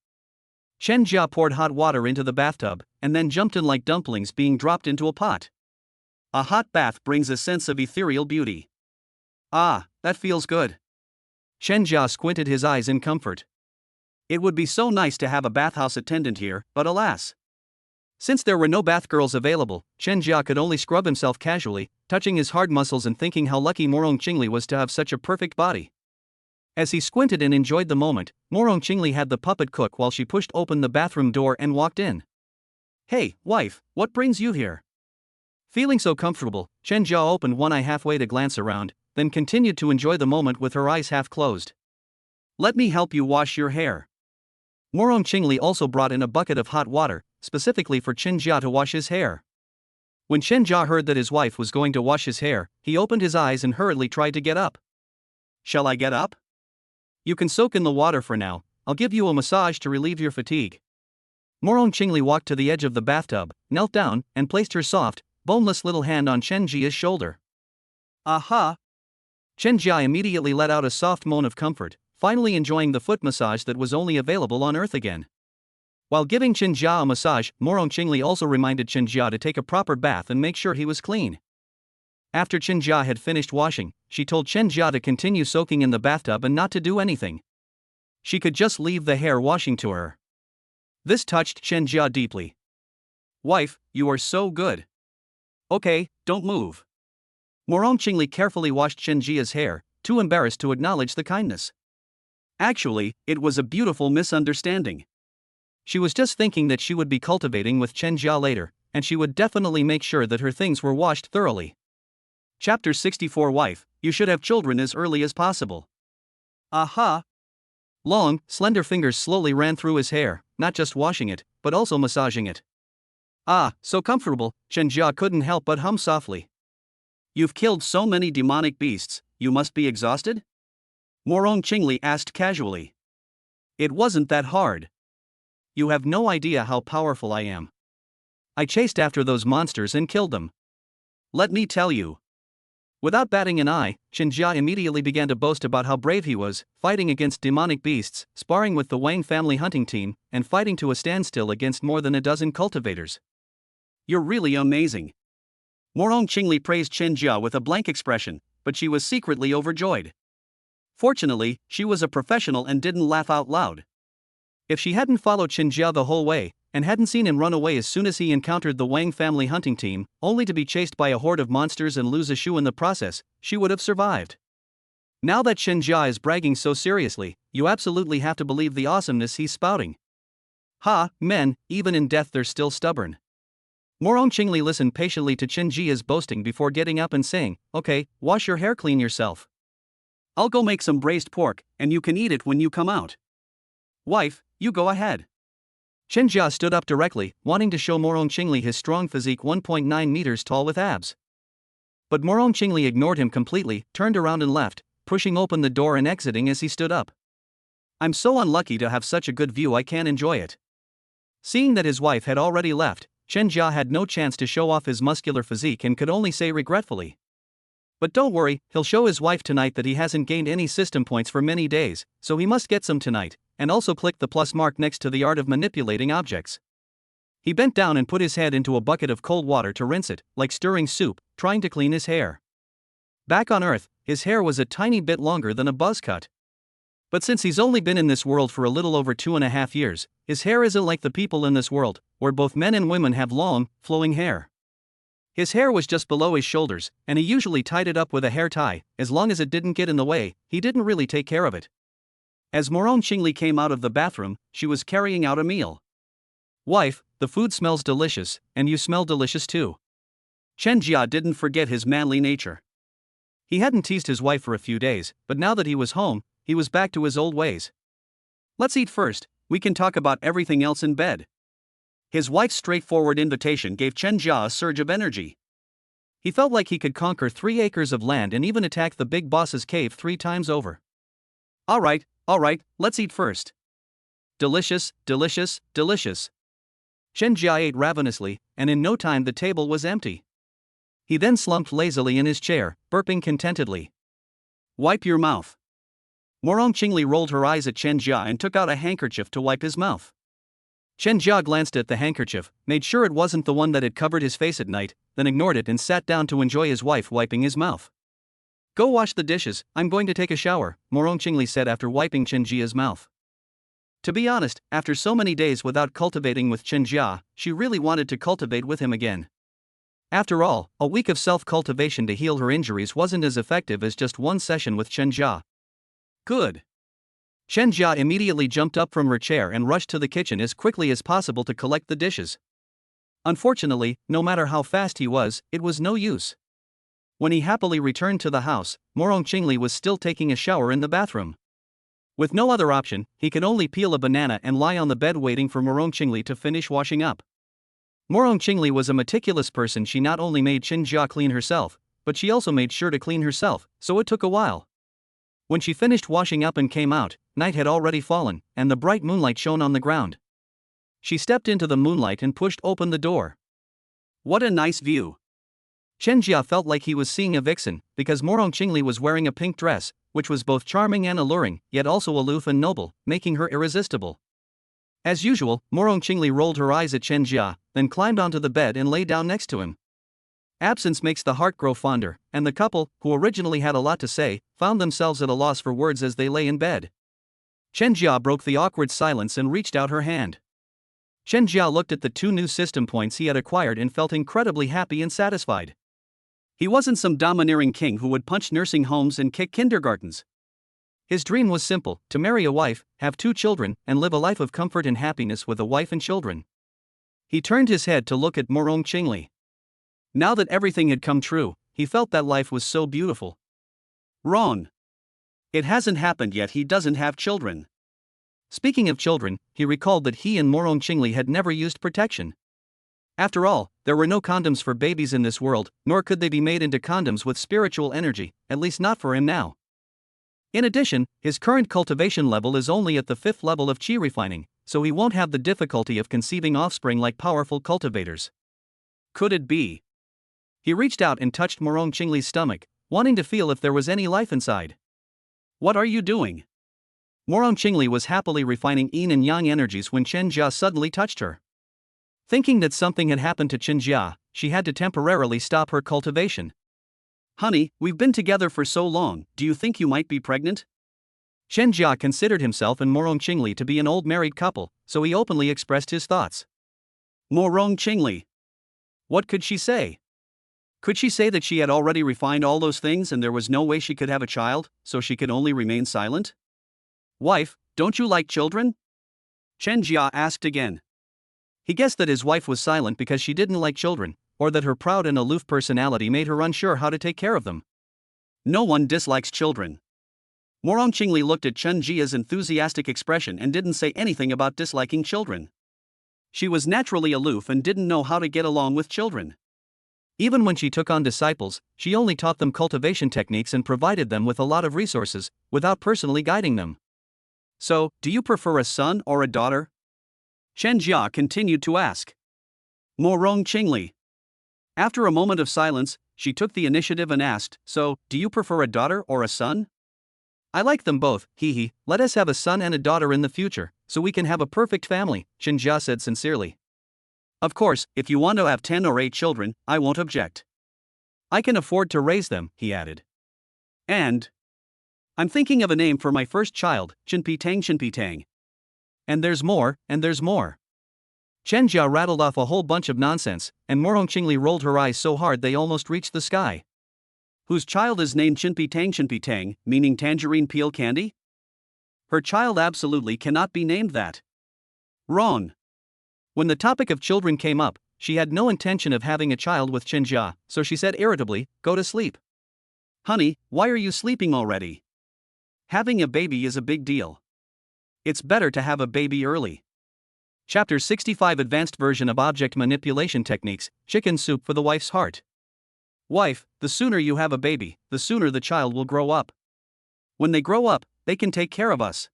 Chen Jia poured hot water into the bathtub, and then jumped in like dumplings being dropped into a pot. A hot bath brings a sense of ethereal beauty. Ah, that feels good. Chen Jia squinted his eyes in comfort. It would be so nice to have a bathhouse attendant here, but alas. Since there were no bath girls available, Chen Jia could only scrub himself casually, touching his hard muscles and thinking how lucky Morong Qingli was to have such a perfect body. As he squinted and enjoyed the moment, Morong Qingli had the puppet cook while she pushed open the bathroom door and walked in. Hey, wife, what brings you here? Feeling so comfortable, Chen Jia opened one eye halfway to glance around, then continued to enjoy the moment with her eyes half closed. Let me help you wash your hair. Morong Qingli also brought in a bucket of hot water, specifically for Chen Jia to wash his hair. When Chen Jia heard that his wife was going to wash his hair, he opened his eyes and hurriedly tried to get up. Shall I get up? You can soak in the water for now. I'll give you a massage to relieve your fatigue. Morong Qingli walked to the edge of the bathtub, knelt down, and placed her soft, boneless little hand on Chen Jia's shoulder. Aha! Chen Jia immediately let out a soft moan of comfort, finally enjoying the foot massage that was only available on Earth again. While giving Chen Jia a massage, Morong Qingli also reminded Chen Jia to take a proper bath and make sure he was clean. After Chen Jia had finished washing, she told Chen Jia to continue soaking in the bathtub and not to do anything. She could just leave the hair washing to her. This touched Chen Jia deeply. Wife, you are so good. Okay, don't move. Morong Qingli carefully washed Chen Jia's hair, too embarrassed to acknowledge the kindness. Actually, it was a beautiful misunderstanding. She was just thinking that she would be cultivating with Chen Jia later, and she would definitely make sure that her things were washed thoroughly. Chapter 64 Wife, you should have children as early as possible. Aha! Long, slender fingers slowly ran through his hair, not just washing it, but also massaging it. Ah, so comfortable, Chen Jia couldn't help but hum softly. You've killed so many demonic beasts, you must be exhausted? Morong Qingli asked casually. It wasn't that hard. You have no idea how powerful I am. I chased after those monsters and killed them. Let me tell you. Without batting an eye, Chen Jia immediately began to boast about how brave he was, fighting against demonic beasts, sparring with the Wang family hunting team, and fighting to a standstill against more than a dozen cultivators. You're really amazing. Morong Qingli praised Chen Jia with a blank expression, but she was secretly overjoyed. Fortunately, she was a professional and didn't laugh out loud. If she hadn't followed Chinjia the whole way, and hadn't seen him run away as soon as he encountered the Wang family hunting team, only to be chased by a horde of monsters and lose a shoe in the process, she would have survived. Now that Chinjia is bragging so seriously, you absolutely have to believe the awesomeness he's spouting. Ha, men, even in death they're still stubborn. Morong Qingli listened patiently to Chinjia's boasting before getting up and saying, "Okay, wash your hair clean yourself. I'll go make some braised pork, and you can eat it when you come out. Wife, you go ahead." Chinjia stood up directly, wanting to show Morong Qingli his strong physique 1.9 meters tall with abs. But Morong Qingli ignored him completely, turned around and left, pushing open the door and exiting as he stood up. "I'm so unlucky to have such a good view I can't enjoy it." Seeing that his wife had already left, Chinjia had no chance to show off his muscular physique and could only say regretfully. But don't worry, he'll show his wife tonight that he hasn't gained any system points for many days, so he must get some tonight, and also click the plus mark next to the art of manipulating objects. He bent down and put his head into a bucket of cold water to rinse it, like stirring soup, trying to clean his hair. Back on Earth, his hair was a tiny bit longer than a buzz cut. But since he's only been in this world for a little over 2.5 years, his hair isn't like the people in this world, where both men and women have long, flowing hair. His hair was just below his shoulders, and he usually tied it up with a hair tie. As long as it didn't get in the way, he didn't really take care of it. As Morong Qingli came out of the bathroom, she was carrying out a meal. "Wife, the food smells delicious, and you smell delicious too." Chinjia didn't forget his manly nature. He hadn't teased his wife for a few days, but now that he was home, he was back to his old ways. "Let's eat first, we can talk about everything else in bed." His wife's straightforward invitation gave Chinjia a surge of energy. He felt like he could conquer 3 acres of land and even attack the big boss's cave 3 times over. All right, let's eat first." Delicious, delicious, delicious. Chinjia ate ravenously, and in no time the table was empty. He then slumped lazily in his chair, burping contentedly. "Wipe your mouth." Morong Qingli rolled her eyes at Chinjia and took out a handkerchief to wipe his mouth. Chinjia glanced at the handkerchief, made sure it wasn't the one that had covered his face at night, then ignored it and sat down to enjoy his wife wiping his mouth. "Go wash the dishes, I'm going to take a shower," Morong Qingli said after wiping Chinjia's mouth. To be honest, after so many days without cultivating with Chinjia, she really wanted to cultivate with him again. After all, a week of self-cultivation to heal her injuries wasn't as effective as just one session with Chinjia. "Good." Chinjia immediately jumped up from her chair and rushed to the kitchen as quickly as possible to collect the dishes. Unfortunately, no matter how fast he was, it was no use. When he happily returned to the house, Morong Qingli was still taking a shower in the bathroom. With no other option, he could only peel a banana and lie on the bed waiting for Morong Qingli to finish washing up. Morong Qingli was a meticulous person. She not only made Chinjia clean herself, but she also made sure to clean herself, so it took a while. When she finished washing up and came out, night had already fallen, and the bright moonlight shone on the ground. She stepped into the moonlight and pushed open the door. "What a nice view." Chinjia felt like he was seeing a vixen, because Morong Qingli was wearing a pink dress, which was both charming and alluring, yet also aloof and noble, making her irresistible. As usual, Morong Qingli rolled her eyes at Chinjia, then climbed onto the bed and lay down next to him. Absence makes the heart grow fonder, and the couple, who originally had a lot to say, found themselves at a loss for words as they lay in bed. Chinjia broke the awkward silence and reached out her hand. Chinjia looked at the 2 new system points he had acquired and felt incredibly happy and satisfied. He wasn't some domineering king who would punch nursing homes and kick kindergartens. His dream was simple: to marry a wife, have 2 children, and live a life of comfort and happiness with a wife and children. He turned his head to look at Morong Qingli. Now that everything had come true, he felt that life was so beautiful. Wrong. It hasn't happened yet. He doesn't have children. Speaking of children, he recalled that he and Morong Qingli had never used protection. After all, there were no condoms for babies in this world, nor could they be made into condoms with spiritual energy, at least not for him now. In addition, his current cultivation level is only at the 5th level of chi refining, so he won't have the difficulty of conceiving offspring like powerful cultivators. Could it be? He reached out and touched Morong Qingli's stomach, wanting to feel if there was any life inside. "What are you doing?" Morong Qingli was happily refining yin and yang energies when Chinjia suddenly touched her. Thinking that something had happened to Chinjia, she had to temporarily stop her cultivation. "Honey, we've been together for so long, do you think you might be pregnant?" Chen Jia considered himself and Morong Qingli to be an old married couple, so he openly expressed his thoughts. Morong Qingli. What could she say? Could she say that she had already refined all those things and there was no way she could have a child, so she could only remain silent? Wife, don't you like children? Chen Jia asked again. He guessed that his wife was silent because she didn't like children, or that her proud and aloof personality made her unsure how to take care of them. No one dislikes children. Morong Qingli looked at Chen Jia's enthusiastic expression and didn't say anything about disliking children. She was naturally aloof and didn't know how to get along with children. Even when she took on disciples, she only taught them cultivation techniques and provided them with a lot of resources, without personally guiding them. So, do you prefer a son or a daughter? Chen Jia continued to ask. Morong Qingli. After a moment of silence, she took the initiative and asked, so, do you prefer a daughter or a son? I like them both, hee. Let us have a son and a daughter in the future, so we can have a perfect family, Chen Jia said sincerely. Of course, if you want to have 10 or 8 children, I won't object. I can afford to raise them, he added. And I'm thinking of a name for my first child, Chinpitang. And there's more, and there's more. Chen Jia rattled off a whole bunch of nonsense, and Morong Qingli rolled her eyes so hard they almost reached the sky. Whose child is named Chinpitang, meaning tangerine peel candy? Her child absolutely cannot be named that. Wrong. When the topic of children came up, she had no intention of having a child with Chen Jia, so she said irritably, go to sleep. Honey, why are you sleeping already? Having a baby is a big deal. It's better to have a baby early. Chapter 65 Advanced Version of Object Manipulation Techniques, Chicken Soup for the Wife's Heart. Wife, the sooner you have a baby, the sooner the child will grow up. When they grow up, they can take care of us.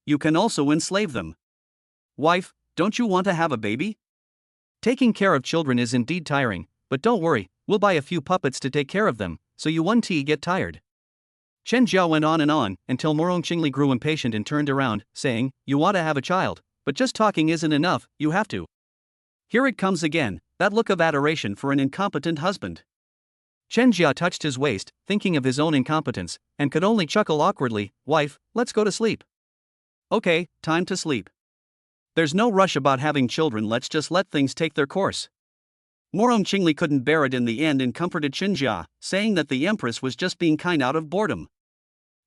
You can also enslave them. Wife, don't you want to have a baby? Taking care of children is indeed tiring, but don't worry, we'll buy a few puppets to take care of them, so you won't get tired. Chen Jia went on, until Morong Qingli grew impatient and turned around, saying, you want to have a child, but just talking isn't enough, you have to. Here it comes again, that look of adoration for an incompetent husband. Chen Jia touched his waist, thinking of his own incompetence, and could only chuckle awkwardly, wife, let's go to sleep. Okay, time to sleep. There's no rush about having children, let's just let things take their course. Morong Qingli couldn't bear it in the end and comforted Chen Jia, saying that the Empress was just being kind out of boredom.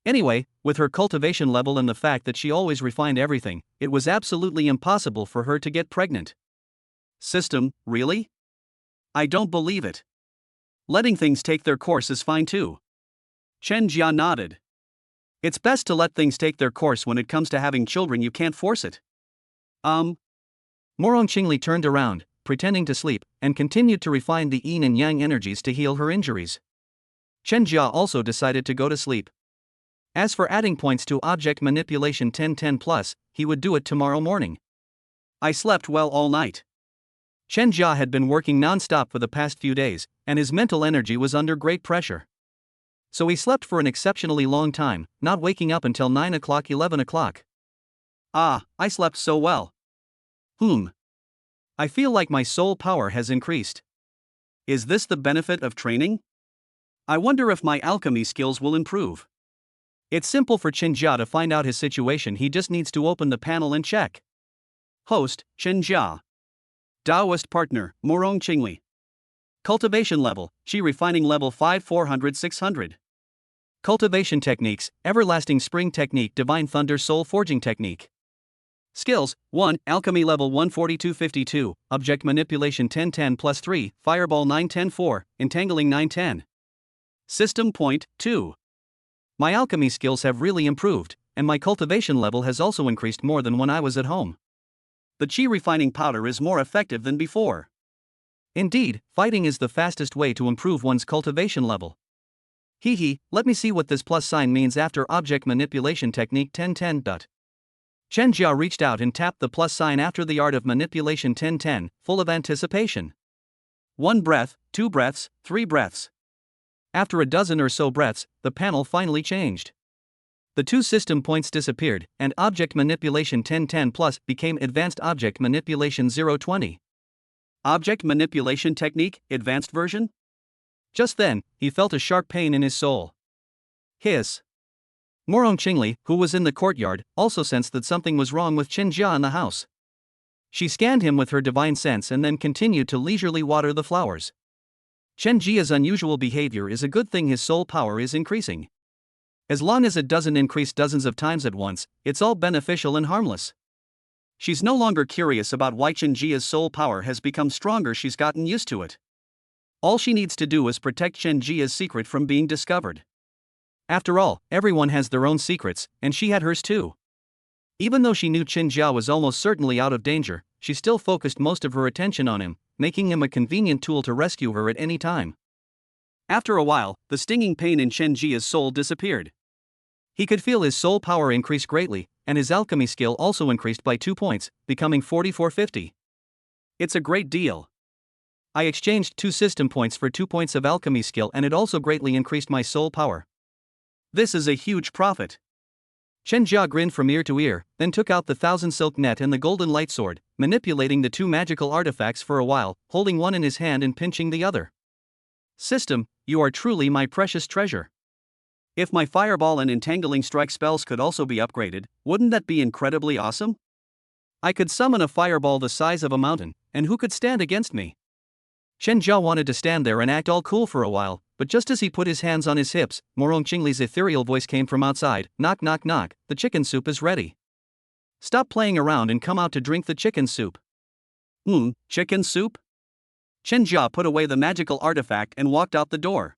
Anyway, with her cultivation level and the fact that she always refined everything, it was absolutely impossible for her to get pregnant. System, really? I don't believe it. Letting things take their course is fine too. Chen Jia nodded. It's best to let things take their course when it comes to having children, you can't force it. Morong Qingli turned around, pretending to sleep, and continued to refine the yin and yang energies to heal her injuries. Chen Jia also decided to go to sleep. As for adding points to Object Manipulation 1010+, he would do it tomorrow morning. I slept well all night. Chen Jia had been working non-stop for the past few days, and his mental energy was under great pressure. So he slept for an exceptionally long time, not waking up until 9 o'clock 11 o'clock. Ah, I slept so well. I feel like my soul power has increased. Is this the benefit of training? I wonder if my alchemy skills will improve. It's simple for Chen Jia to find out his situation, he just needs to open the panel and check. Host, Chen Jia. Taoist partner, Morong Qingli. Cultivation level, Qi refining level 5 400 600. Cultivation techniques, Everlasting Spring Technique, Divine Thunder Soul Forging Technique. Skills, 1, Alchemy level 14252, Object Manipulation 1010 plus 3, Fireball 910 4, Entangling 910. System point, 2. My alchemy skills have really improved, and my cultivation level has also increased more than when I was at home. The Qi refining powder is more effective than before. Indeed, fighting is the fastest way to improve one's cultivation level. Let me see what this plus sign means after Object Manipulation Technique 1010. Chen Jia reached out and tapped the plus sign after the Art of Manipulation 1010, full of anticipation. 1 breath, 2 breaths, 3 breaths. After a dozen or so breaths, the panel finally changed. The 2 system points disappeared, and Object Manipulation 1010 Plus became Advanced Object Manipulation 020. Object Manipulation Technique, Advanced version? Just then, he felt a sharp pain in his soul. Hiss. Morong Qingli, who was in the courtyard, also sensed that something was wrong with Chen Jia in the house. She scanned him with her divine sense and then continued to leisurely water the flowers. Chen Jia's unusual behavior is a good thing. His soul power is increasing. As long as it doesn't increase dozens of times at once, it's all beneficial and harmless. She's no longer curious about why Chen Jia's soul power has become stronger. She's gotten used to it. All she needs to do is protect Chen Jia's secret from being discovered. After all, everyone has their own secrets, and she had hers too. Even though she knew Chen Jia was almost certainly out of danger, she still focused most of her attention on him, making him a convenient tool to rescue her at any time. After a while, the stinging pain in Chen Jia's soul disappeared. He could feel his soul power increase greatly, and his alchemy skill also increased by 2 points, becoming 4450. It's a great deal. I exchanged 2 system points for 2 points of alchemy skill, and it also greatly increased my soul power. This is a huge profit. Chen Jia grinned from ear to ear, then took out the 1000 silk net and the golden light sword, manipulating the 2 magical artifacts for a while, holding one in his hand and pinching the other. System, you are truly my precious treasure. If my fireball and entangling strike spells could also be upgraded, wouldn't that be incredibly awesome? I could summon a fireball the size of a mountain, and who could stand against me? Chen Jia wanted to stand there and act all cool for a while, but just as he put his hands on his hips, Morong Qingli's ethereal voice came from outside. Knock knock knock, the chicken soup is ready. Stop playing around and come out to drink the chicken soup. Chicken soup? Chen Jia put away the magical artifact and walked out the door.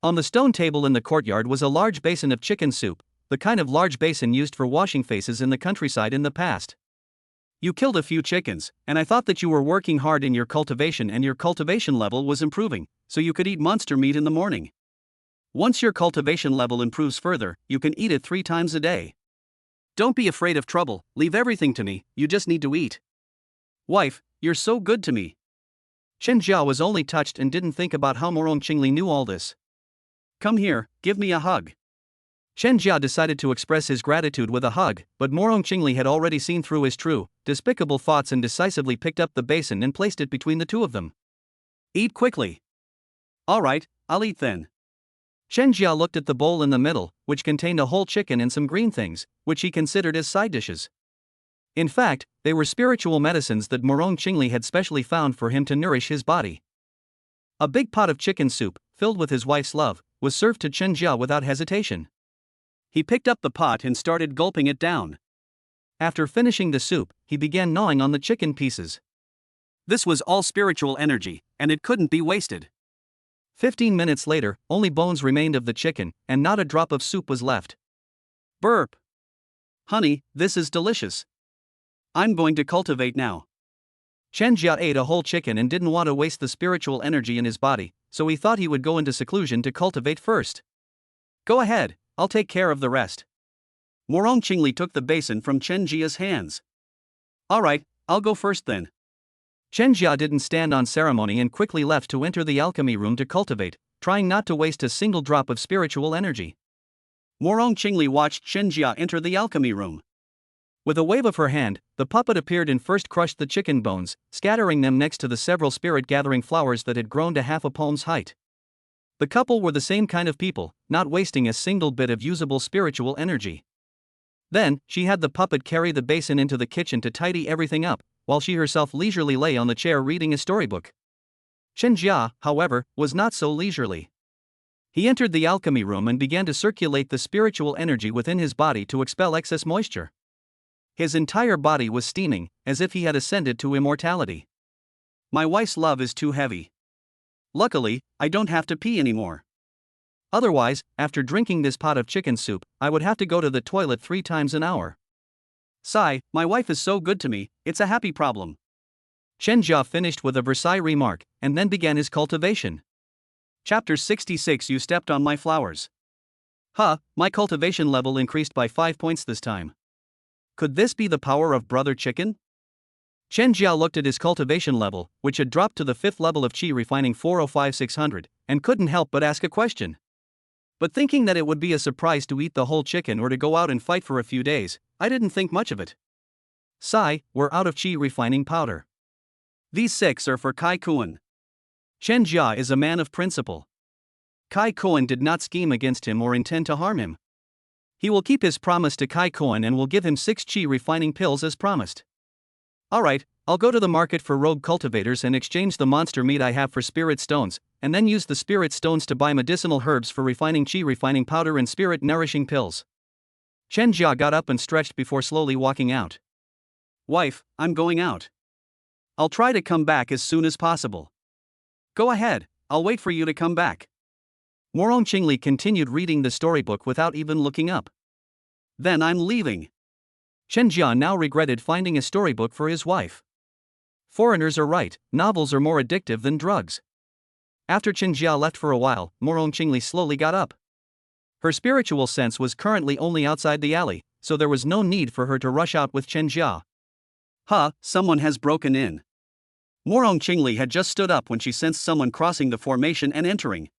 On the stone table in the courtyard was a large basin of chicken soup, the kind of large basin used for washing faces in the countryside in the past. You killed a few chickens, and I thought that you were working hard in your cultivation and your cultivation level was improving, so you could eat monster meat in the morning. Once your cultivation level improves further, you can eat it 3 times a day. Don't be afraid of trouble, leave everything to me, you just need to eat. Wife, you're so good to me. Chen Jia was only touched and didn't think about how Morong Qingli knew all this. Come here, give me a hug. Chen Jia decided to express his gratitude with a hug, but Morong Qingli had already seen through his true, despicable thoughts and decisively picked up the basin and placed it between the two of them. Eat quickly. All right, I'll eat then. Chen Jia looked at the bowl in the middle, which contained a whole chicken and some green things, which he considered as side dishes. In fact, they were spiritual medicines that Morong Qingli had specially found for him to nourish his body. A big pot of chicken soup, filled with his wife's love, was served to Chen Jia without hesitation. He picked up the pot and started gulping it down. After finishing the soup, he began gnawing on the chicken pieces. This was all spiritual energy, and it couldn't be wasted. 15 minutes later, only bones remained of the chicken, and not a drop of soup was left. Burp. Honey, this is delicious. I'm going to cultivate now. Chen Jia ate a whole chicken and didn't want to waste the spiritual energy in his body, so he thought he would go into seclusion to cultivate first. Go ahead, I'll take care of the rest. Morong Qingli took the basin from Chen Jia's hands. All right, I'll go first then. Chen Jia didn't stand on ceremony and quickly left to enter the alchemy room to cultivate, trying not to waste a single drop of spiritual energy. Morong Qingli watched Chen Jia enter the alchemy room. With a wave of her hand, the puppet appeared and first crushed the chicken bones, scattering them next to the several spirit-gathering flowers that had grown to half a palm's height. The couple were the same kind of people, not wasting a single bit of usable spiritual energy. Then, she had the puppet carry the basin into the kitchen to tidy everything up, while she herself leisurely lay on the chair reading a storybook. Chen Jia, however, was not so leisurely. He entered the alchemy room and began to circulate the spiritual energy within his body to expel excess moisture. His entire body was steaming, as if he had ascended to immortality. My wife's love is too heavy. Luckily, I don't have to pee anymore. Otherwise, after drinking this pot of chicken soup, I would have to go to the toilet 3 times an hour. Sigh, my wife is so good to me, it's a happy problem. Chen Jia finished with a Versailles remark, and then began his cultivation. Chapter 66. You stepped on my flowers. My cultivation level increased by 5 points this time. Could this be the power of Brother Chicken? Chen Jia looked at his cultivation level, which had dropped to the 5th level of Qi refining 405-600, and couldn't help but ask a question. But thinking that it would be a surprise to eat the whole chicken or to go out and fight for a few days, I didn't think much of it. Sigh, we're out of Qi refining powder. These 6 are for Kai Kuan. Chen Jia is a man of principle. Kai Kuan did not scheme against him or intend to harm him. He will keep his promise to Kai Koan and will give him 6 chi refining pills as promised. Alright, I'll go to the market for rogue cultivators and exchange the monster meat I have for spirit stones, and then use the spirit stones to buy medicinal herbs for refining chi refining powder and spirit nourishing pills. Chen Jia got up and stretched before slowly walking out. Wife, I'm going out. I'll try to come back as soon as possible. Go ahead, I'll wait for you to come back. Morong Qingli continued reading the storybook without even looking up. Then I'm leaving. Chen Jia now regretted finding a storybook for his wife. Foreigners are right, novels are more addictive than drugs. After Chen Jia left for a while, Morong Qingli slowly got up. Her spiritual sense was currently only outside the alley, so there was no need for her to rush out with Chen Jia. Someone has broken in. Morong Qingli had just stood up when she sensed someone crossing the formation and entering.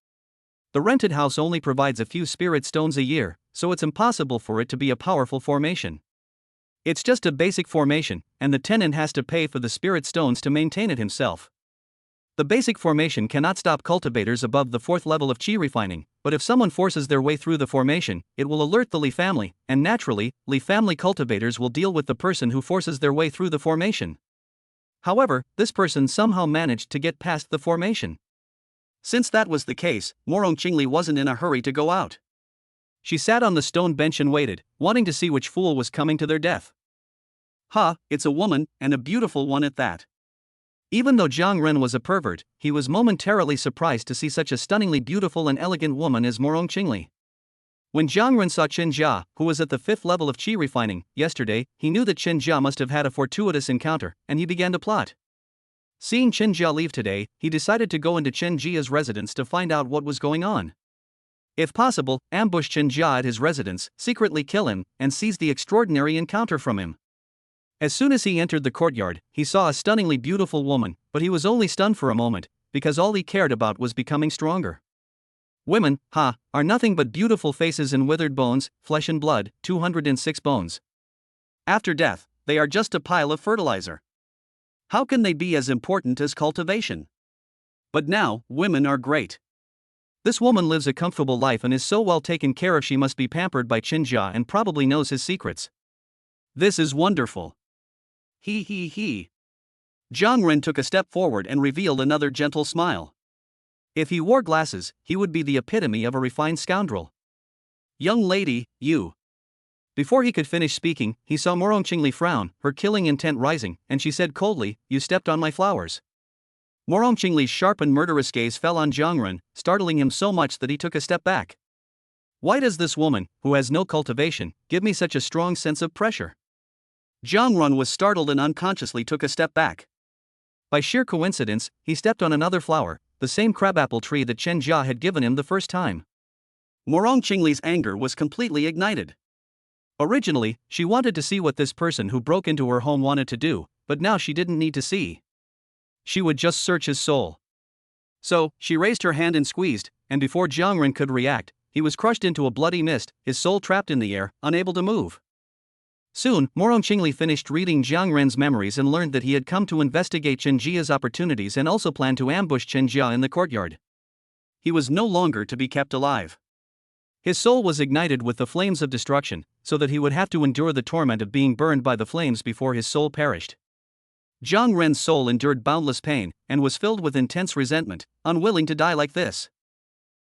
The rented house only provides a few spirit stones a year, so it's impossible for it to be a powerful formation. It's just a basic formation, and the tenant has to pay for the spirit stones to maintain it himself. The basic formation cannot stop cultivators above the 4th level of chi refining, but if someone forces their way through the formation, it will alert the Li family, and naturally, Li family cultivators will deal with the person who forces their way through the formation. However, this person somehow managed to get past the formation. Since that was the case, Morong Qingli wasn't in a hurry to go out. She sat on the stone bench and waited, wanting to see which fool was coming to their death. It's a woman, and a beautiful one at that. Even though Jiang Ren was a pervert, he was momentarily surprised to see such a stunningly beautiful and elegant woman as Morong Qingli. When Jiang Ren saw Chen Jia, who was at the 5th level of chi refining, yesterday, he knew that Chen Jia must have had a fortuitous encounter, and he began to plot. Seeing Chen Jia leave today, he decided to go into Chen Jia's residence to find out what was going on. If possible, ambush Chen Jia at his residence, secretly kill him, and seize the extraordinary encounter from him. As soon as he entered the courtyard, he saw a stunningly beautiful woman, but he was only stunned for a moment, because all he cared about was becoming stronger. Women, are nothing but beautiful faces and withered bones, flesh and blood, 206 bones. After death, they are just a pile of fertilizer. How can they be as important as cultivation? But now, women are great. This woman lives a comfortable life and is so well taken care of she must be pampered by Chen Jia and probably knows his secrets. This is wonderful. He. Jiang Ren took a step forward and revealed another gentle smile. If he wore glasses, he would be the epitome of a refined scoundrel. Young lady, you. Before he could finish speaking, he saw Morong Qingli frown, her killing intent rising, and she said coldly, "You stepped on my flowers." Morong Qingli's sharp and murderous gaze fell on Jiang Ren, startling him so much that he took a step back. Why does this woman, who has no cultivation, give me such a strong sense of pressure? Jiang Ren was startled and unconsciously took a step back. By sheer coincidence, he stepped on another flower, the same crabapple tree that Chen Jia had given him the first time. Morong Qingli's anger was completely ignited. Originally, she wanted to see what this person who broke into her home wanted to do, but now she didn't need to see. She would just search his soul. So, she raised her hand and squeezed, and before Jiang Ren could react, he was crushed into a bloody mist, his soul trapped in the air, unable to move. Soon, Morong Qingli finished reading Jiang Ren's memories and learned that he had come to investigate Chen Jia's opportunities and also planned to ambush Chen Jia in the courtyard. He was no longer to be kept alive. His soul was ignited with the flames of destruction, so that he would have to endure the torment of being burned by the flames before his soul perished. Jiang Ren's soul endured boundless pain, and was filled with intense resentment, unwilling to die like this.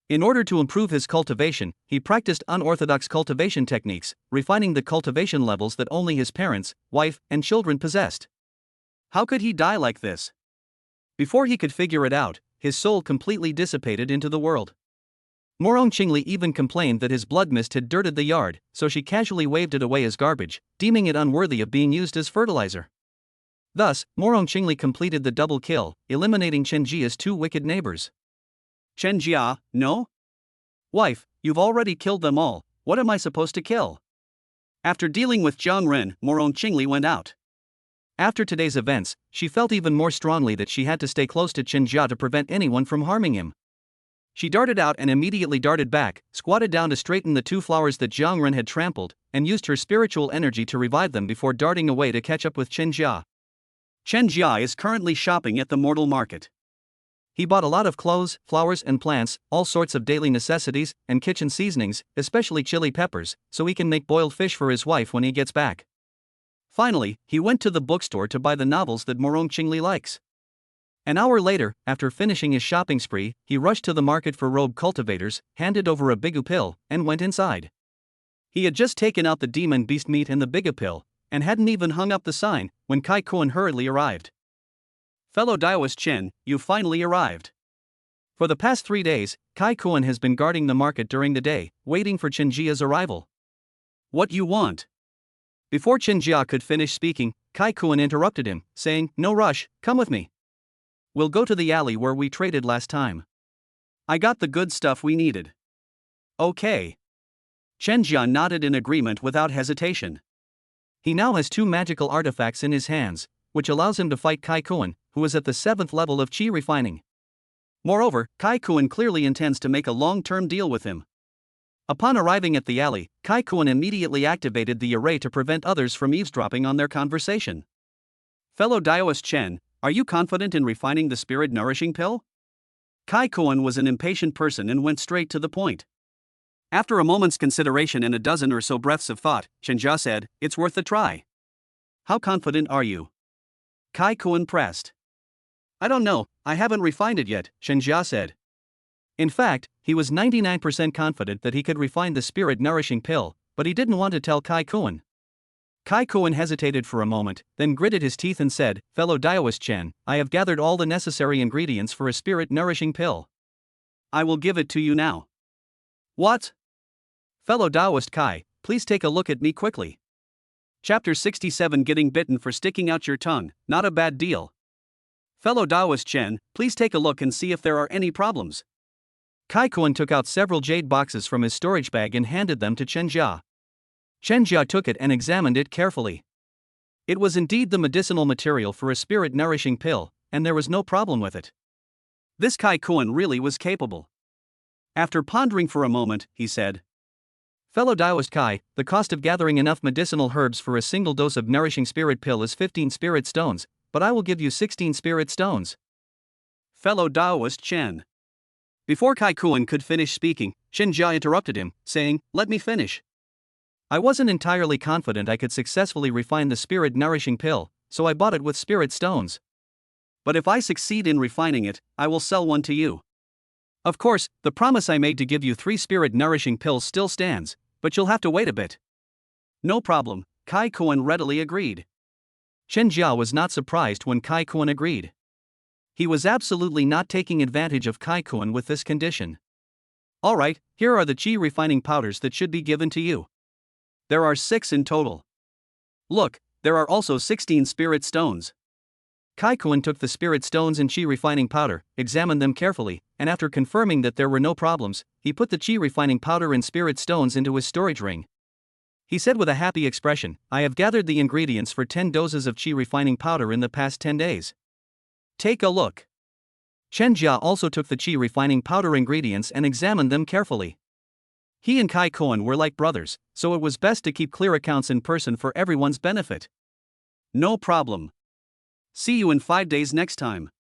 In order to improve his cultivation, he practiced unorthodox cultivation techniques, refining the cultivation levels that only his parents, wife, and children possessed. How could he die like this? Before he could figure it out, his soul completely dissipated into the world. Morong Qingli even complained that his blood mist had dirted the yard, so she casually waved it away as garbage, deeming it unworthy of being used as fertilizer. Thus, Morong Qingli completed the double kill, eliminating Chen Jia's 2 wicked neighbors. Chen Jia, no? Wife, you've already killed them all, what am I supposed to kill? After dealing with Jiang Ren, Morong Qingli went out. After today's events, she felt even more strongly that she had to stay close to Chen Jia to prevent anyone from harming him. She darted out and immediately darted back, squatted down to straighten the 2 flowers that Jiang Ren had trampled, and used her spiritual energy to revive them before darting away to catch up with Chen Jia. Chen Jia is currently shopping at the mortal market. He bought a lot of clothes, flowers and plants, all sorts of daily necessities, and kitchen seasonings, especially chili peppers, so he can make boiled fish for his wife when he gets back. Finally, he went to the bookstore to buy the novels that Morong Qingli likes. An hour later, after finishing his shopping spree, he rushed to the market for robe cultivators, handed over a bigu pill, and went inside. He had just taken out the demon beast meat and the bigu pill, and hadn't even hung up the sign, when Kai Kuan hurriedly arrived. Fellow Daoist Chen, you finally arrived. For the past 3 days, Kai Kuan has been guarding the market during the day, waiting for Chen Jia's arrival. What you want? Before Chen Jia could finish speaking, Kai Kuan interrupted him, saying, No rush, come with me. We'll go to the alley where we traded last time. I got the good stuff we needed. Okay. Chen Jia nodded in agreement without hesitation. He now has 2 magical artifacts in his hands, which allows him to fight Kai Kuan, who is at the 7th level of qi refining. Moreover, Kai Kuan clearly intends to make a long-term deal with him. Upon arriving at the alley, Kai Kuan immediately activated the array to prevent others from eavesdropping on their conversation. Fellow Daoist Chen, are you confident in refining the spirit-nourishing pill? Kai Kuan was an impatient person and went straight to the point. After a moment's consideration and a dozen or so breaths of thought, Chen Jia said, It's worth a try. How confident are you? Kai Kuan pressed. I don't know, I haven't refined it yet, Chen Jia said. In fact, he was 99% confident that he could refine the spirit-nourishing pill, but he didn't want to tell Kai Kuan. Kai Kuan hesitated for a moment, then gritted his teeth and said, Fellow Daoist Chen, I have gathered all the necessary ingredients for a spirit-nourishing pill. I will give it to you now. What? Fellow Daoist Kai, please take a look at me quickly. Chapter 67 Getting bitten for sticking out your tongue, not a bad deal. Fellow Daoist Chen, please take a look and see if there are any problems. Kai Kuan took out several jade boxes from his storage bag and handed them to Chen Jia. Chen Jia took it and examined it carefully. It was indeed the medicinal material for a spirit-nourishing pill, and there was no problem with it. This Kai Kuan really was capable. After pondering for a moment, he said, Fellow Daoist Kai, the cost of gathering enough medicinal herbs for a single dose of nourishing spirit pill is 15 spirit stones, but I will give you 16 spirit stones. Fellow Daoist Chen. Before Kai Kuan could finish speaking, Chen Jia interrupted him, saying, Let me finish. I wasn't entirely confident I could successfully refine the spirit-nourishing pill, so I bought it with spirit stones. But if I succeed in refining it, I will sell one to you. Of course, the promise I made to give you 3 spirit-nourishing pills still stands, but you'll have to wait a bit. No problem, Kai Kuan readily agreed. Chen Jia was not surprised when Kai Kuan agreed. He was absolutely not taking advantage of Kai Kuan with this condition. Alright, here are the qi refining powders that should be given to you. There are 6 in total. Look, there are also 16 spirit stones. Kai Kuan took the spirit stones and qi refining powder, examined them carefully, and after confirming that there were no problems, he put the qi refining powder and spirit stones into his storage ring. He said with a happy expression, I have gathered the ingredients for 10 doses of qi refining powder in the past 10 days. Take a look. Chen Jia also took the qi refining powder ingredients and examined them carefully. He and Kai Kuan were like brothers, so it was best to keep clear accounts in person for everyone's benefit. No problem. See you in 5 days next time.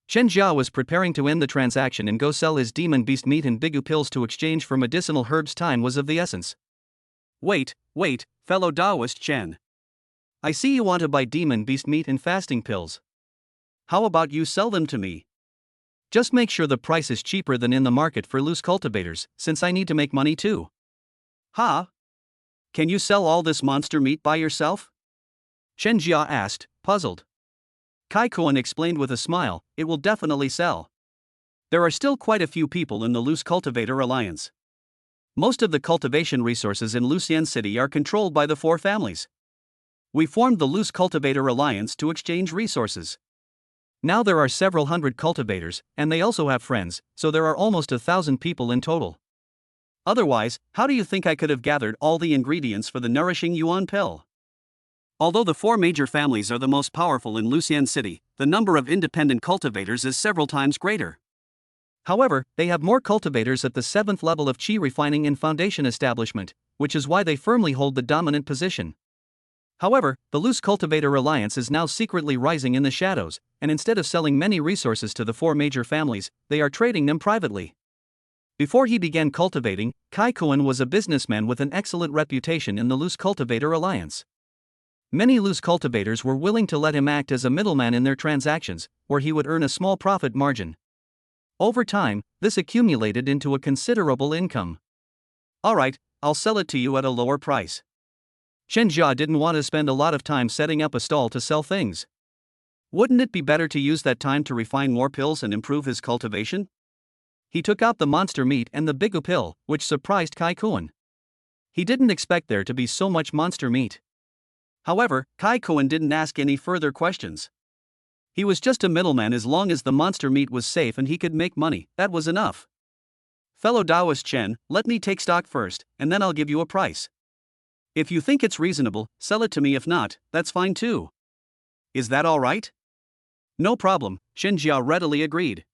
Chen Jia was preparing to end the transaction and go sell his demon beast meat and bigu pills to exchange for medicinal herbs. Time was of the essence. Wait, fellow Daoist Chen. I see you want to buy demon beast meat and fasting pills. How about you sell them to me? Just make sure the price is cheaper than in the market for loose cultivators, since I need to make money too. Huh? Can you sell all this monster meat by yourself? Chen Jia asked, puzzled. Kai Kuan explained with a smile, it will definitely sell. There are still quite a few people in the Loose Cultivator Alliance. Most of the cultivation resources in Lucian City are controlled by the 4 families. We formed the Loose Cultivator Alliance to exchange resources. Now there are several hundred cultivators, and they also have friends, so there are almost 1,000 people in total. Otherwise, how do you think I could have gathered all the ingredients for the nourishing yuan pill? Although the 4 major families are the most powerful in Lucian City, the number of independent cultivators is several times greater. However, they have more cultivators at the 7th level of qi refining and foundation establishment, which is why they firmly hold the dominant position. However, the loose cultivator alliance is now secretly rising in the shadows, and instead of selling many resources to the four major families, they are trading them privately. Before he began cultivating, Kai Kuan was a businessman with an excellent reputation in the loose cultivator alliance. Many loose cultivators were willing to let him act as a middleman in their transactions, where he would earn a small profit margin. Over time, this accumulated into a considerable income. Alright, I'll sell it to you at a lower price. Chen Jia didn't want to spend a lot of time setting up a stall to sell things. Wouldn't it be better to use that time to refine more pills and improve his cultivation? He took out the monster meat and the bigu pill, which surprised Kai Kuan. He didn't expect there to be so much monster meat. However, Kai Kuan didn't ask any further questions. He was just a middleman. As long as the monster meat was safe and he could make money, that was enough. Fellow Taoist Chen, let me take stock first, and then I'll give you a price. If you think it's reasonable, sell it to me. If not, that's fine too. Is that alright? No problem, Chen Jia readily agreed.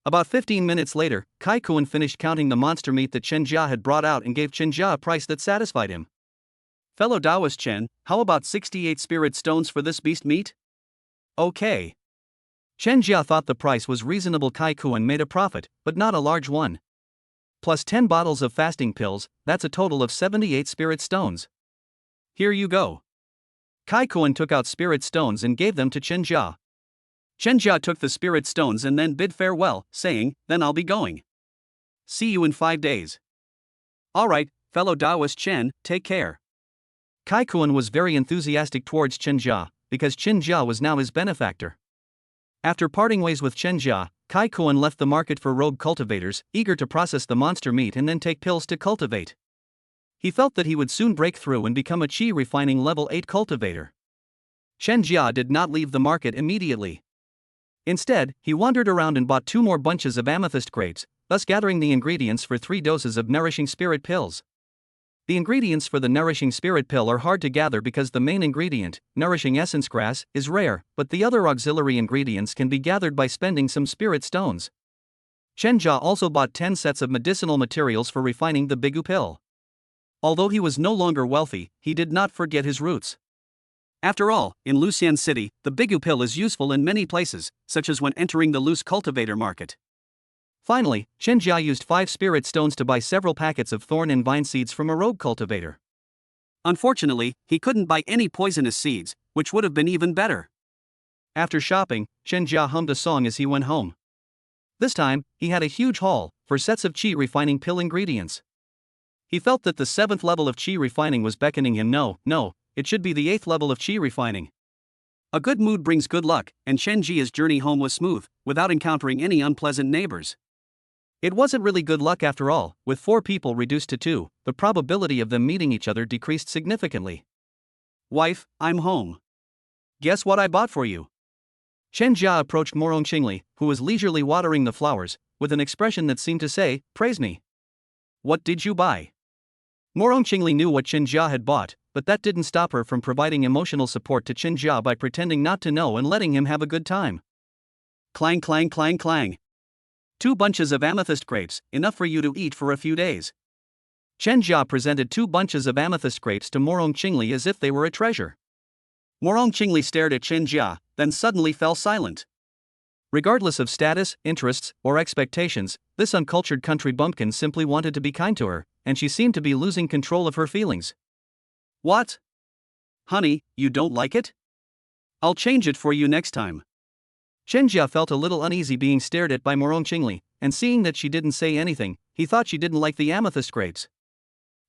About 15 minutes later, Kai Kuan finished counting the monster meat that Chen Jia had brought out and gave Chen Jia a price that satisfied him. Fellow Taoist Chen, how about 68 spirit stones for this beast meat? Okay. Chen Jia thought the price was reasonable. Kai Kuan made a profit, but not a large one. Plus 10 bottles of fasting pills, that's a total of 78 spirit stones. Here you go. Kai Kuan took out spirit stones and gave them to Chen Jia. Chen Jia took the spirit stones and then bid farewell, saying, then I'll be going. See you in 5 days. Alright, fellow Taoist Chen, take care. Kai Kuan was very enthusiastic towards Chen Jia, because Chen Jia was now his benefactor. After parting ways with Chen Jia, Kai Kuan left the market for rogue cultivators, eager to process the monster meat and then take pills to cultivate. He felt that he would soon break through and become a qi refining level 8 cultivator. Chen Jia did not leave the market immediately. Instead, he wandered around and bought 2 more bunches of amethyst grapes, thus gathering the ingredients for 3 doses of nourishing spirit pills. The ingredients for the nourishing spirit pill are hard to gather because the main ingredient, nourishing essence grass, is rare, but the other auxiliary ingredients can be gathered by spending some spirit stones. Chen Jia also bought 10 sets of medicinal materials for refining the bigu pill. Although he was no longer wealthy, he did not forget his roots. After all, in Lucian City, the bigu pill is useful in many places, such as when entering the loose cultivator market. Finally, Chen Jia used 5 spirit stones to buy several packets of thorn and vine seeds from a rogue cultivator. Unfortunately, he couldn't buy any poisonous seeds, which would have been even better. After shopping, Chen Jia hummed a song as he went home. This time, he had a huge haul for sets of qi refining pill ingredients. He felt that the 7th level of qi refining was beckoning him. No, it should be the 8th level of qi refining. A good mood brings good luck, and Chen Jia's journey home was smooth, without encountering any unpleasant neighbors. It wasn't really good luck after all. With 4 people reduced to 2, the probability of them meeting each other decreased significantly. Wife, I'm home. Guess what I bought for you? Chen Jia approached Morong Qingli, who was leisurely watering the flowers, with an expression that seemed to say, praise me. What did you buy? Morong Qingli knew what Chen Jia had bought, but that didn't stop her from providing emotional support to Chen Jia by pretending not to know and letting him have a good time. Clang clang clang clang. 2 bunches of amethyst grapes, enough for you to eat for a few days. Chen Jia presented 2 bunches of amethyst grapes to Morong Qingli as if they were a treasure. Morong Qingli stared at Chen Jia, then suddenly fell silent. Regardless of status, interests, or expectations, this uncultured country bumpkin simply wanted to be kind to her, and she seemed to be losing control of her feelings. What? Honey, you don't like it? I'll change it for you next time. Chen Jia felt a little uneasy being stared at by Morong Qingli, and seeing that she didn't say anything, he thought she didn't like the amethyst grapes.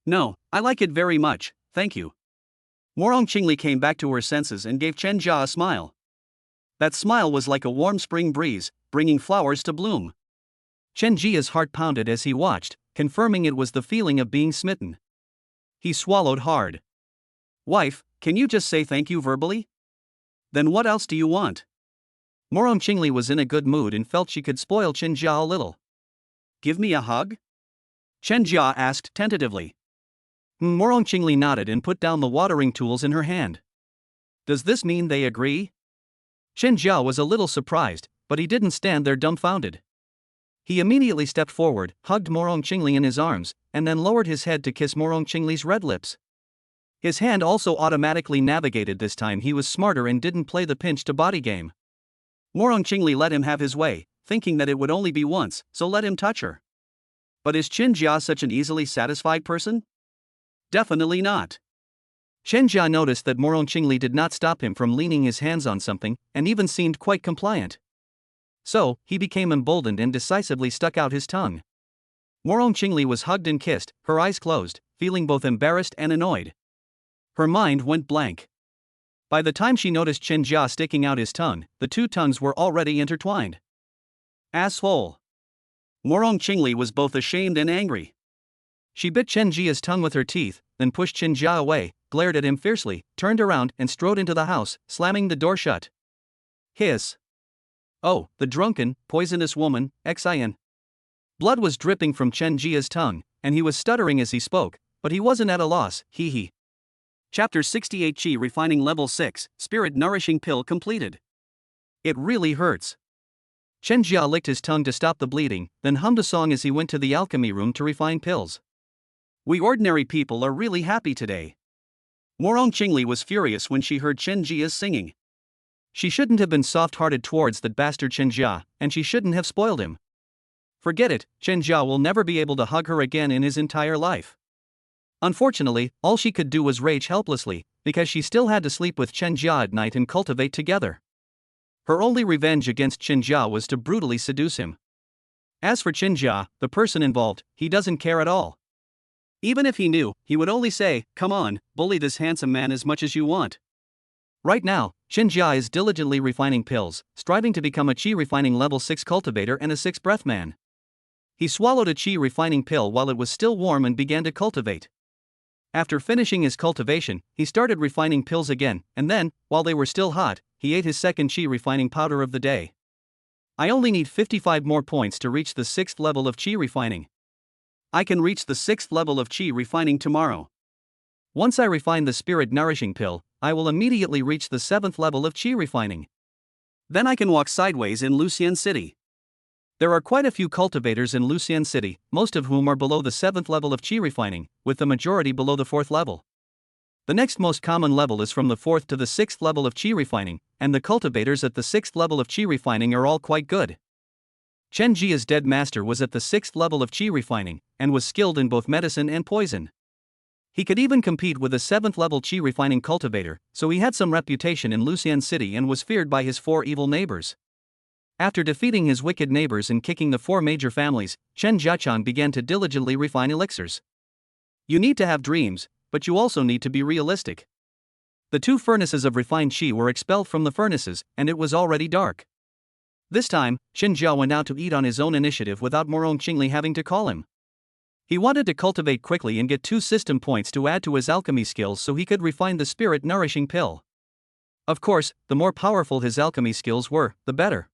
No, I like it very much, thank you. Morong Qingli came back to her senses and gave Chen Jia a smile. That smile was like a warm spring breeze, bringing flowers to bloom. Chen Jia's heart pounded as he watched, confirming it was the feeling of being smitten. He swallowed hard. Wife, can you just say thank you verbally? Then what else do you want? Morong Qingli was in a good mood and felt she could spoil Chen Jia a little. Give me a hug? Chen Jia asked tentatively. Morong Qingli nodded and put down the watering tools in her hand. Does this mean they agree? Chen Jia was a little surprised, but he didn't stand there dumbfounded. He immediately stepped forward, hugged Morong Qingli in his arms, and then lowered his head to kiss Morong Qingli's red lips. His hand also automatically navigated this time. He was smarter and didn't play the pinch to body game. Morong Qingli let him have his way, thinking that it would only be once, so let him touch her. But is Chen Jia such an easily satisfied person? Definitely not. Chen Jia noticed that Morong Qingli did not stop him from leaning his hands on something, and even seemed quite compliant. So, he became emboldened and decisively stuck out his tongue. Morong Qingli was hugged and kissed, her eyes closed, feeling both embarrassed and annoyed. Her mind went blank. By the time she noticed Chen Jia sticking out his tongue, the two tongues were already intertwined. Asshole. Morong Qingli was both ashamed and angry. She bit Chen Jia's tongue with her teeth, then pushed Chen Jia away, glared at him fiercely, turned around and strode into the house, slamming the door shut. Hiss. Oh, the drunken, poisonous woman, Xin. Blood was dripping from Chen Jia's tongue, and he was stuttering as he spoke, but he wasn't at a loss, hee. Chapter 68 Qi Refining Level 6, Spirit Nourishing Pill completed. It really hurts. Chen Jia licked his tongue to stop the bleeding, then hummed a song as he went to the alchemy room to refine pills. We ordinary people are really happy today. Morong Qingli was furious when she heard Chen Jia's singing. She shouldn't have been soft-hearted towards that bastard Chen Jia, and she shouldn't have spoiled him. Forget it, Chen Jia will never be able to hug her again in his entire life. Unfortunately, all she could do was rage helplessly, because she still had to sleep with Chen Jia at night and cultivate together. Her only revenge against Chen Jia was to brutally seduce him. As for Chen Jia, the person involved, he doesn't care at all. Even if he knew, he would only say, "Come on, bully this handsome man as much as you want." Right now, Chen Jia is diligently refining pills, striving to become a Qi refining level 6 cultivator and a 6 breath man. He swallowed a Qi refining pill while it was still warm and began to cultivate. After finishing his cultivation, he started refining pills again, and then, while they were still hot, he ate his second Qi refining powder of the day. I only need 55 more points to reach the 6th level of Qi refining. I can reach the 6th level of Qi refining tomorrow. Once I refine the spirit nourishing pill, I will immediately reach the 7th level of Qi refining. Then I can walk sideways in Lucian City. There are quite a few cultivators in Lucian City, most of whom are below the 7th level of Qi refining, with the majority below the 4th level. The next most common level is from the 4th to the 6th level of Qi refining, and the cultivators at the 6th level of Qi refining are all quite good. Chen Jia's dead master was at the 6th level of Qi refining, and was skilled in both medicine and poison. He could even compete with a 7th level Qi refining cultivator, so he had some reputation in Lucian City and was feared by his 4 evil neighbors. After defeating his wicked neighbors and kicking the 4 major families, Chen Jiachan began to diligently refine elixirs. You need to have dreams, but you also need to be realistic. The 2 furnaces of refined Qi were expelled from the furnaces, and it was already dark. This time, Chen Jia went out to eat on his own initiative without Morong Qingli having to call him. He wanted to cultivate quickly and get 2 system points to add to his alchemy skills so he could refine the spirit nourishing pill. Of course, the more powerful his alchemy skills were, the better.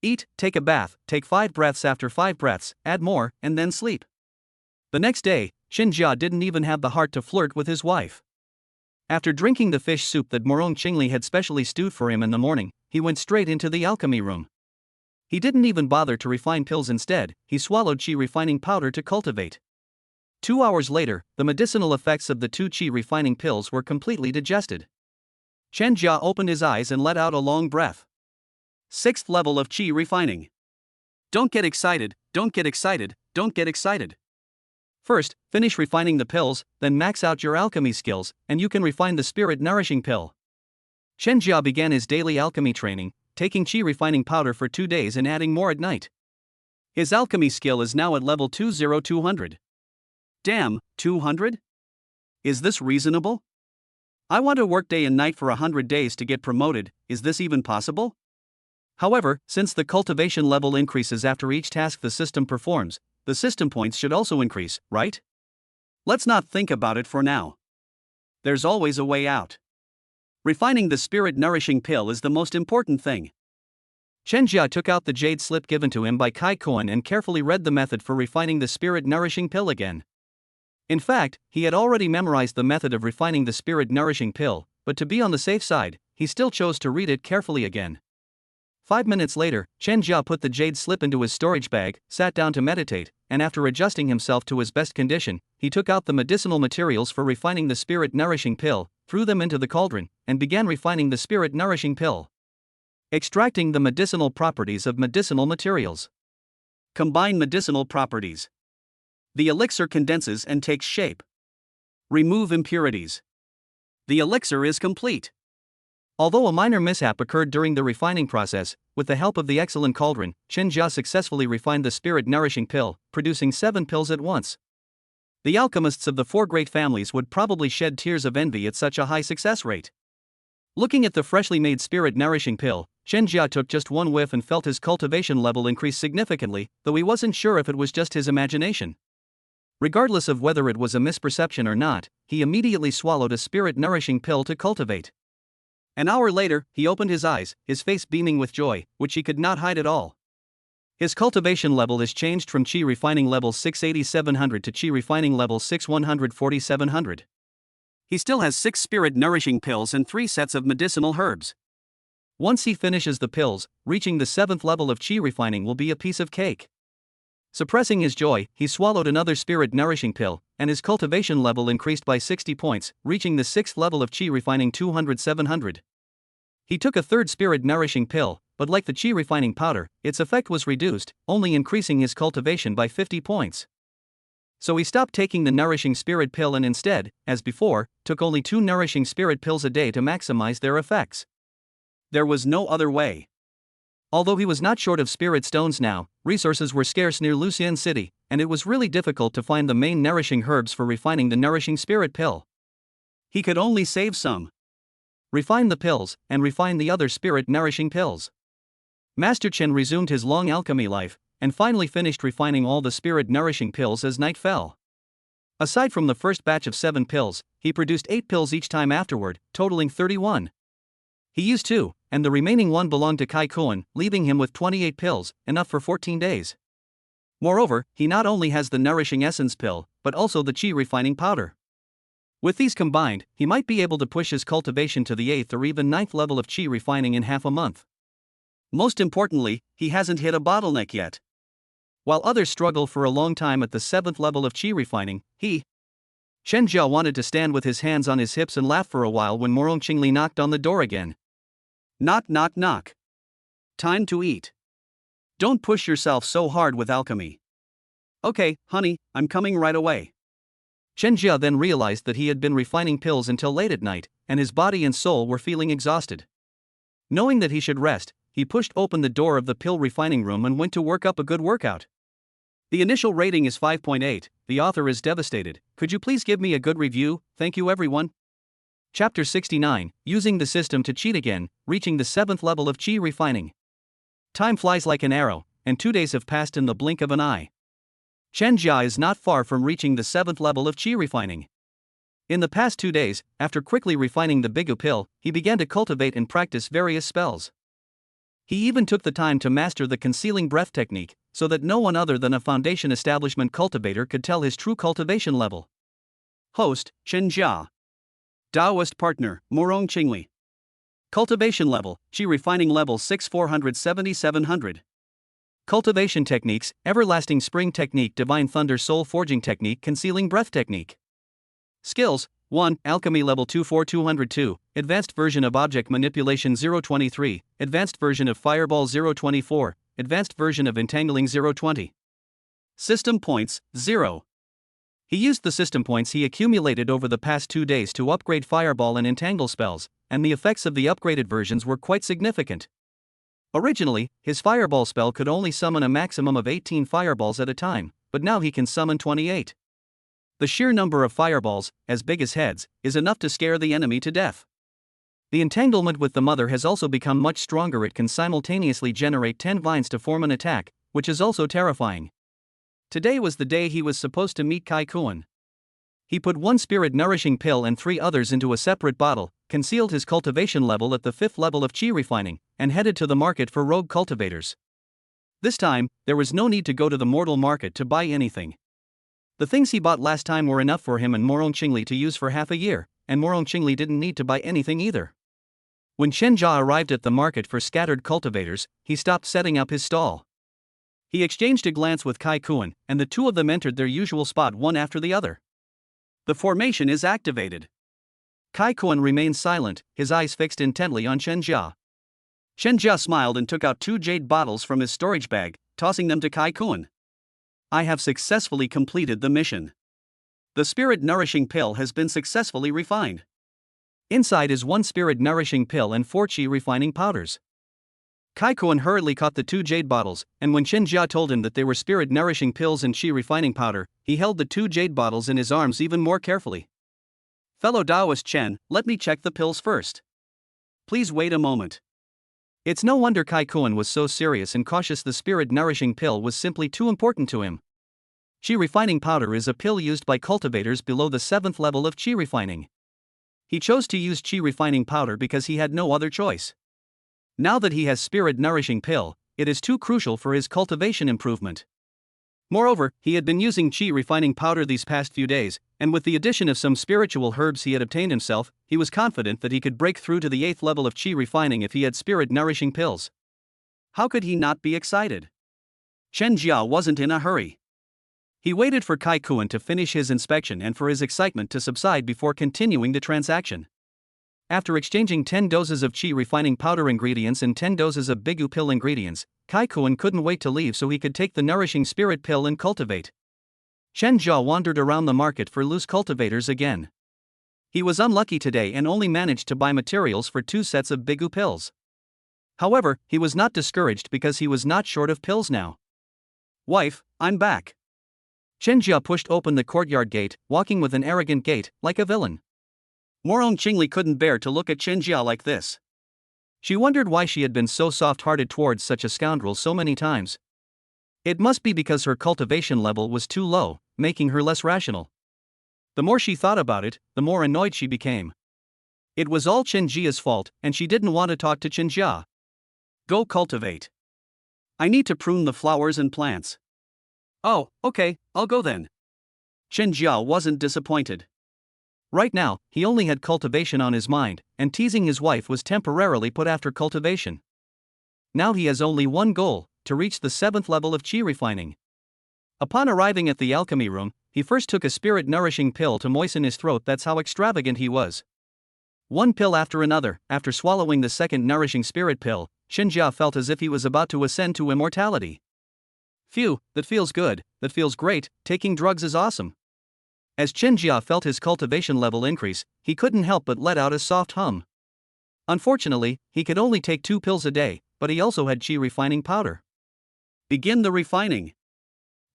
Eat, take a bath, take 5 breaths after 5 breaths, add more, and then sleep. The next day, Chen Jia didn't even have the heart to flirt with his wife. After drinking the fish soup that Morong Qingli had specially stewed for him in the morning, he went straight into the alchemy room. He didn't even bother to refine pills. Instead, he swallowed Qi refining powder to cultivate. 2 hours later, the medicinal effects of the 2 Qi refining pills were completely digested. Chen Jia opened his eyes and let out a long breath. 6th level of Qi refining. Don't get excited, don't get excited, don't get excited. First, finish refining the pills, then max out your alchemy skills, and you can refine the spirit nourishing pill. Chen Jia began his daily alchemy training, taking Qi refining powder for 2 days and adding more at night. His alchemy skill is now at level 200. Damn, 200? Is this reasonable? I want to work day and night for 100 days to get promoted. Is this even possible? However, since the cultivation level increases after each task the system performs, the system points should also increase, right? Let's not think about it for now. There's always a way out. Refining the spirit nourishing pill is the most important thing. Chen Jia took out the jade slip given to him by Kai Koan and carefully read the method for refining the spirit nourishing pill again. In fact, he had already memorized the method of refining the spirit nourishing pill, but to be on the safe side, he still chose to read it carefully again. 5 minutes later, Chen Jia put the jade slip into his storage bag, sat down to meditate, and after adjusting himself to his best condition, he took out the medicinal materials for refining the spirit-nourishing pill, threw them into the cauldron, and began refining the spirit-nourishing pill. Extracting the medicinal properties of medicinal materials. Combine medicinal properties. The elixir condenses and takes shape. Remove impurities. The elixir is complete. Although a minor mishap occurred during the refining process, with the help of the excellent cauldron, Chen Jia successfully refined the spirit-nourishing pill, producing 7 pills at once. The alchemists of the 4 great families would probably shed tears of envy at such a high success rate. Looking at the freshly made spirit-nourishing pill, Chen Jia took just one whiff and felt his cultivation level increase significantly, though he wasn't sure if it was just his imagination. Regardless of whether it was a misperception or not, he immediately swallowed a spirit-nourishing pill to cultivate. An hour later, he opened his eyes, his face beaming with joy, which he could not hide at all. His cultivation level is changed from Qi refining level 68700 to Qi refining level 614700. He still has 6 spirit-nourishing pills and 3 sets of medicinal herbs. Once he finishes the pills, reaching the 7th level of Qi refining will be a piece of cake. Suppressing his joy, he swallowed another spirit-nourishing pill, and his cultivation level increased by 60 points, reaching the 6th level of Qi refining 200-700. He took a third spirit-nourishing pill, but like the Qi refining powder, its effect was reduced, only increasing his cultivation by 50 points. So he stopped taking the nourishing spirit pill and instead, as before, took only 2 nourishing spirit pills a day to maximize their effects. There was no other way. Although he was not short of spirit stones now, resources were scarce near Lucian City, and it was really difficult to find the main nourishing herbs for refining the nourishing spirit pill. He could only save some. Refine the pills, and refine the other spirit-nourishing pills. Master Chen resumed his long alchemy life, and finally finished refining all the spirit-nourishing pills as night fell. Aside from the first batch of 7 pills, he produced 8 pills each time afterward, totaling 31. He used 2, and the remaining 1 belonged to Kai Kuan, leaving him with 28 pills, enough for 14 days. Moreover, he not only has the nourishing essence pill, but also the Qi refining powder. With these combined, he might be able to push his cultivation to the 8th or even 9th level of Qi refining in half a month. Most importantly, he hasn't hit a bottleneck yet. While others struggle for a long time at the 7th level of Qi refining, Chen Jia wanted to stand with his hands on his hips and laugh for a while when Morong Qingli knocked on the door again. Knock knock knock. Time to eat. Don't push yourself so hard with alchemy. Okay, honey, I'm coming right away. Chen Jia then realized that he had been refining pills until late at night, and his body and soul were feeling exhausted. Knowing that he should rest, he pushed open the door of the pill refining room and went to work up a good workout. The initial rating is 5.8, the author is devastated. Could you please give me a good review? Thank you everyone. Chapter 69, Using the System to Cheat Again, Reaching the 7th Level of Qi Refining. Time flies like an arrow, and 2 days have passed in the blink of an eye. Chen Jia is not far from reaching the 7th level of Qi refining. In the past 2 days, after quickly refining the Bigu pill, he began to cultivate and practice various spells. He even took the time to master the concealing breath technique, so that no one other than a foundation establishment cultivator could tell his true cultivation level. Host, Chen Jia. Taoist partner, Morong Qingli. Cultivation level, Qi refining level 6470-700. Cultivation techniques, Everlasting Spring technique, Divine Thunder Soul Forging technique, Concealing Breath technique. Skills, 1. Alchemy level 24202, Advanced version of Object Manipulation 023, Advanced version of Fireball 024, Advanced version of Entangling 020. System points, 0. He used the system points he accumulated over the past 2 days to upgrade Fireball and Entangle spells, and the effects of the upgraded versions were quite significant. Originally, his Fireball spell could only summon a maximum of 18 fireballs at a time, but now he can summon 28. The sheer number of fireballs, as big as heads, is enough to scare the enemy to death. The entanglement with the mother has also become much stronger. It can simultaneously generate 10 vines to form an attack, which is also terrifying. Today was the day he was supposed to meet Kai Kuan. He put 1 spirit nourishing pill and 3 others into a separate bottle, concealed his cultivation level at the 5th level of Qi refining, and headed to the market for rogue cultivators. This time, there was no need to go to the mortal market to buy anything. The things he bought last time were enough for him and Morong Qingli to use for half a year, and Morong Qingli didn't need to buy anything either. When Chen Jia arrived at the market for scattered cultivators, he stopped setting up his stall. He exchanged a glance with Kai Kuan, and the two of them entered their usual spot one after the other. The formation is activated. Kai Kuan remained silent, his eyes fixed intently on Chen Jia. Chen Jia smiled and took out 2 jade bottles from his storage bag, tossing them to Kai Kuan. I have successfully completed the mission. The spirit nourishing pill has been successfully refined. Inside is 1 spirit nourishing pill and 4 chi refining powders. Kai Kuan hurriedly caught the 2 jade bottles, and when Chen Jia told him that they were spirit nourishing pills and chi refining powder, he held the 2 jade bottles in his arms even more carefully. Fellow Taoist Chen, let me check the pills first. Please wait a moment. It's no wonder Kai Kuan was so serious and cautious. The spirit nourishing pill was simply too important to him. Chi refining powder is a pill used by cultivators below the 7th level of chi refining. He chose to use chi refining powder because he had no other choice. Now that he has spirit nourishing pill, it is too crucial for his cultivation improvement. Moreover, he had been using chi refining powder these past few days, and with the addition of some spiritual herbs he had obtained himself, he was confident that he could break through to the 8th level of chi refining if he had spirit nourishing pills. How could he not be excited? Chen Jia wasn't in a hurry. He waited for Kai Kuan to finish his inspection and for his excitement to subside before continuing the transaction. After exchanging 10 doses of chi refining powder ingredients and 10 doses of bigu pill ingredients, Kai Kuan couldn't wait to leave so he could take the nourishing spirit pill and cultivate. Chen Jia wandered around the market for loose cultivators again. He was unlucky today and only managed to buy materials for 2 sets of bigu pills. However, he was not discouraged because he was not short of pills now. Wife, I'm back. Chen Jia pushed open the courtyard gate, walking with an arrogant gait, like a villain. Morong Qingli couldn't bear to look at Chen Jia like this. She wondered why she had been so soft-hearted towards such a scoundrel so many times. It must be because her cultivation level was too low, making her less rational. The more she thought about it, the more annoyed she became. It was all Chen Jia's fault, and she didn't want to talk to Chen Jia. Go cultivate. I need to prune the flowers and plants. Oh, okay, I'll go then. Chen Jia wasn't disappointed. Right now, he only had cultivation on his mind, and teasing his wife was temporarily put after cultivation. Now he has only one goal, to reach the 7th level of chi refining. Upon arriving at the alchemy room, he first took a spirit nourishing pill to moisten his throat. That's how extravagant he was. One pill after another, after swallowing the second nourishing spirit pill, Chen Jia felt as if he was about to ascend to immortality. Phew, that feels good, that feels great, taking drugs is awesome. As Chen Jia felt his cultivation level increase, he couldn't help but let out a soft hum. Unfortunately, he could only take 2 pills a day, but he also had chi refining powder. Begin the refining.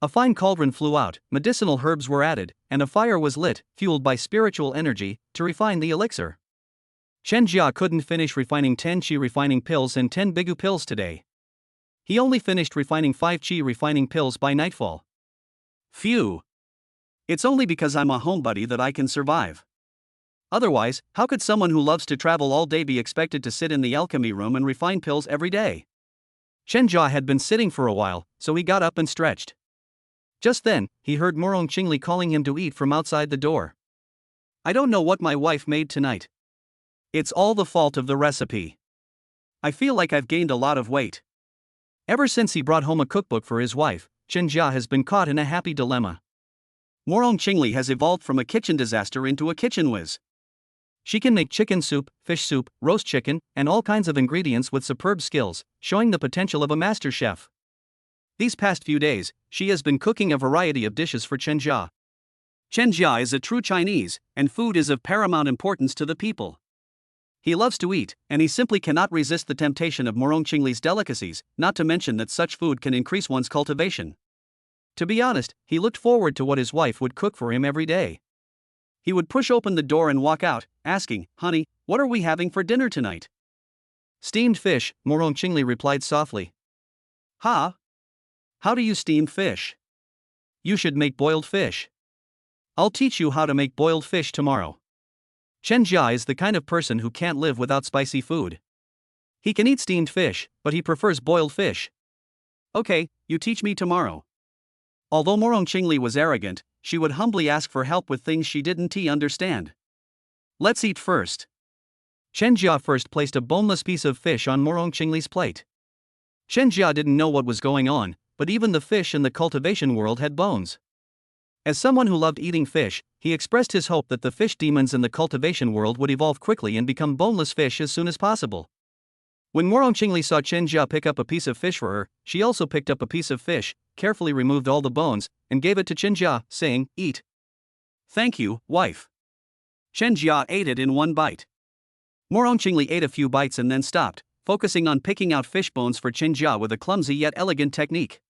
A fine cauldron flew out, medicinal herbs were added, and a fire was lit, fueled by spiritual energy, to refine the elixir. Chen Jia couldn't finish refining 10 chi refining pills and 10 bigu pills today. He only finished refining 5 chi refining pills by nightfall. Phew. It's only because I'm a homebody that I can survive. Otherwise, how could someone who loves to travel all day be expected to sit in the alchemy room and refine pills every day? Chen Jia had been sitting for a while, so he got up and stretched. Just then, he heard Morong Qingli calling him to eat from outside the door. I don't know what my wife made tonight. It's all the fault of the recipe. I feel like I've gained a lot of weight. Ever since he brought home a cookbook for his wife, Chen Jia has been caught in a happy dilemma. Morong Qingli has evolved from a kitchen disaster into a kitchen whiz. She can make chicken soup, fish soup, roast chicken, and all kinds of ingredients with superb skills, showing the potential of a master chef. These past few days, she has been cooking a variety of dishes for Chen Jia. Chen Jia is a true Chinese, and food is of paramount importance to the people. He loves to eat, and he simply cannot resist the temptation of Morong Qingli's delicacies, not to mention that such food can increase one's cultivation. To be honest, he looked forward to what his wife would cook for him every day. He would push open the door and walk out, asking, "Honey, what are we having for dinner tonight?" Steamed fish, Morong Qingli replied softly. Huh? How do you steam fish? You should make boiled fish. I'll teach you how to make boiled fish tomorrow. Chen Jia is the kind of person who can't live without spicy food. He can eat steamed fish, but he prefers boiled fish. Okay, you teach me tomorrow. Although Morong Qingli was arrogant, she would humbly ask for help with things she didn't understand. Let's eat first. Chen Jia first placed a boneless piece of fish on Morong Qingli's plate. Chen Jia didn't know what was going on, but even the fish in the cultivation world had bones. As someone who loved eating fish, he expressed his hope that the fish demons in the cultivation world would evolve quickly and become boneless fish as soon as possible. When Morong Qingli saw Chen Jia pick up a piece of fish for her, she also picked up a piece of fish, carefully removed all the bones, and gave it to Chen Jia, saying, "Eat." Thank you, wife. Chen Jia ate it in one bite. Morong Qingli ate a few bites and then stopped, focusing on picking out fish bones for Chen Jia with a clumsy yet elegant technique.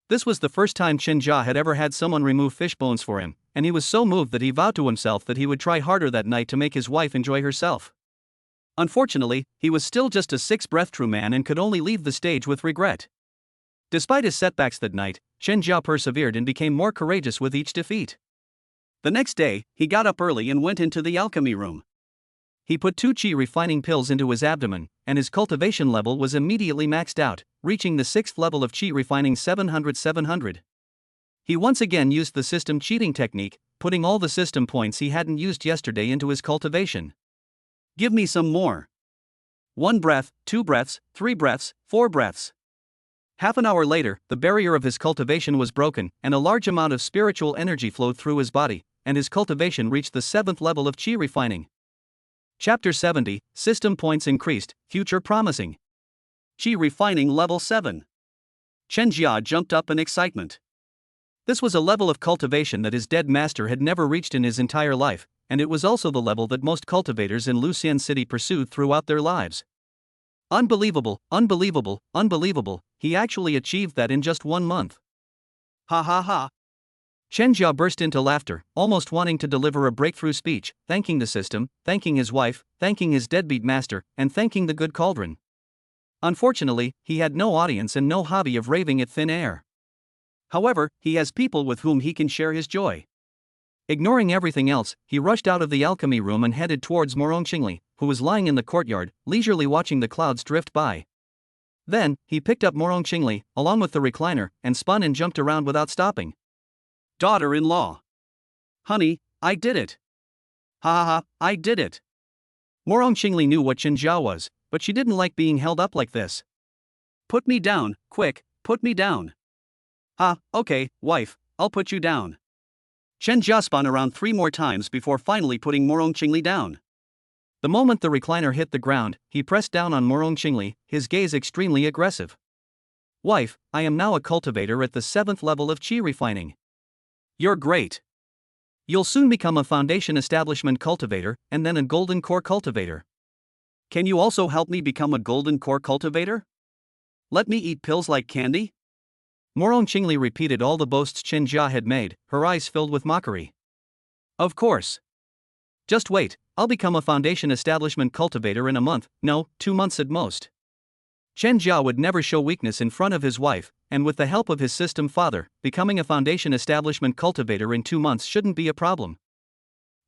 This was the first time Chen Jia had ever had someone remove fish bones for him, and he was so moved that he vowed to himself that he would try harder that night to make his wife enjoy herself. Unfortunately, he was still just a six-breath true man and could only leave the stage with regret. Despite his setbacks that night, Chen Jia persevered and became more courageous with each defeat. The next day, he got up early and went into the alchemy room. He put 2 qi refining pills into his abdomen, and his cultivation level was immediately maxed out, reaching the 6th level of qi refining 700. He once again used the system cheating technique, putting all the system points he hadn't used yesterday into his cultivation. Give me some more. 1 breath, 2 breaths, 3 breaths, 4 breaths. Half an hour later, the barrier of his cultivation was broken, and a large amount of spiritual energy flowed through his body, and his cultivation reached the 7th level of qi refining. Chapter 70, System Points Increased, Future Promising. Qi Refining Level 7. Chen Jia jumped up in excitement. This was a level of cultivation that his dead master had never reached in his entire life, and it was also the level that most cultivators in Lucian City pursued throughout their lives. Unbelievable, unbelievable, unbelievable, he actually achieved that in just 1 month. Ha ha ha. Chen Jia burst into laughter, almost wanting to deliver a breakthrough speech, thanking the system, thanking his wife, thanking his deadbeat master, and thanking the good cauldron. Unfortunately, he had no audience and no hobby of raving at thin air. However, he has people with whom he can share his joy. Ignoring everything else, he rushed out of the alchemy room and headed towards Morong Qingli, who was lying in the courtyard, leisurely watching the clouds drift by. Then, he picked up Morong Qingli, along with the recliner, and spun and jumped around without stopping. Daughter-in-law. Honey, I did it. Ha ha ha, I did it. Morong Qingli knew what Chen Jia was, but she didn't like being held up like this. Put me down, quick, put me down. Okay, wife, I'll put you down. Chen Jia spun around 3 more times before finally putting Morong Qingli down. The moment the recliner hit the ground, he pressed down on Morong Qingli, his gaze extremely aggressive. Wife, I am now a cultivator at the 7th level of qi refining. You're great. You'll soon become a foundation establishment cultivator, and then a golden core cultivator. Can you also help me become a golden core cultivator? Let me eat pills like candy? Morong Qingli repeated all the boasts Chen Jia had made, her eyes filled with mockery. Of course. Just wait, I'll become a foundation establishment cultivator in a month, no, 2 months at most. Chen Jia would never show weakness in front of his wife, and with the help of his system father, becoming a foundation establishment cultivator in 2 months shouldn't be a problem.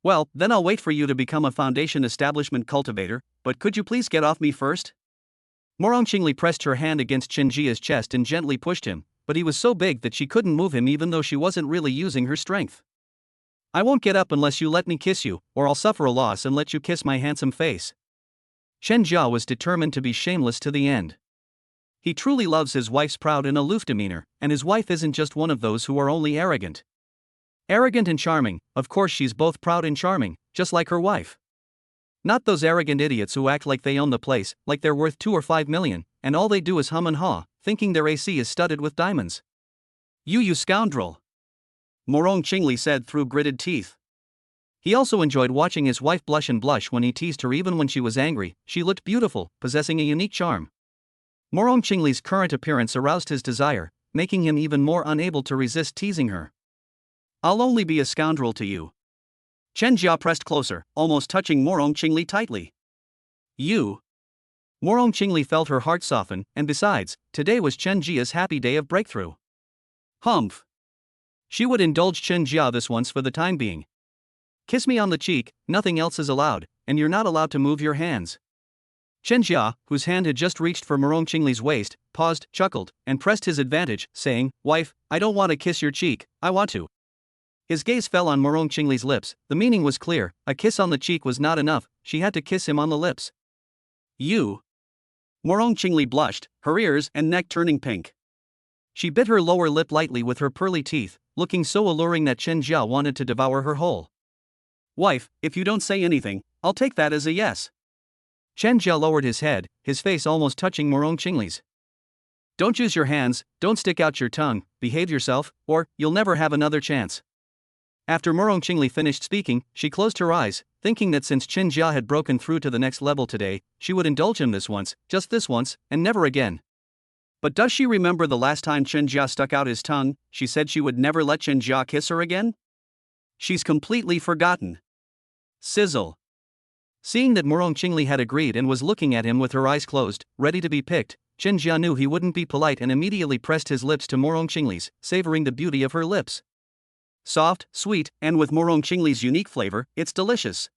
Well, then I'll wait for you to become a foundation establishment cultivator, but could you please get off me first? Morong Qingli pressed her hand against Chen Jia's chest and gently pushed him, but he was so big that she couldn't move him even though she wasn't really using her strength. I won't get up unless you let me kiss you, or I'll suffer a loss and let you kiss my handsome face. Chen Jia was determined to be shameless to the end. He truly loves his wife's proud and aloof demeanor, and his wife isn't just one of those who are only arrogant. Arrogant and charming, of course she's both proud and charming, just like her wife. Not those arrogant idiots who act like they own the place, like they're worth 2 or 5 million, and all they do is hum and haw, thinking their AC is studded with diamonds. You scoundrel! Morong Qingli said through gritted teeth. He also enjoyed watching his wife blush and blush when he teased her even when she was angry. She looked beautiful, possessing a unique charm. Morong Qingli's current appearance aroused his desire, making him even more unable to resist teasing her. I'll only be a scoundrel to you. Chen Jia pressed closer, almost touching Morong Qingli tightly. You. Morong Qingli felt her heart soften, and besides, today was Chen Jia's happy day of breakthrough. Humph. She would indulge Chen Jia this once for the time being. Kiss me on the cheek, nothing else is allowed, and you're not allowed to move your hands. Chen Jia, whose hand had just reached for Morong Qingli's waist, paused, chuckled, and pressed his advantage, saying, Wife, I don't want to kiss your cheek, I want to. His gaze fell on Morong Qingli's lips. The meaning was clear, a kiss on the cheek was not enough, she had to kiss him on the lips. You. Morong Qingli blushed, her ears and neck turning pink. She bit her lower lip lightly with her pearly teeth, looking so alluring that Chen Jia wanted to devour her whole. Wife, if you don't say anything, I'll take that as a yes. Chen Jia lowered his head, his face almost touching Morong Qingli's. Don't use your hands, don't stick out your tongue, behave yourself, or you'll never have another chance. After Morong Qingli finished speaking, she closed her eyes, thinking that since Chen Jia had broken through to the next level today, she would indulge him this once, just this once, and never again. But does she remember the last time Chen Jia stuck out his tongue? She said she would never let Chen Jia kiss her again? She's completely forgotten. Sizzle. Seeing that Morong Qingli had agreed and was looking at him with her eyes closed, ready to be picked, Chen Jia knew he wouldn't be polite and immediately pressed his lips to Morong Qingli's, savoring the beauty of her lips. Soft, sweet, and with Morong Qingli's unique flavor, it's delicious.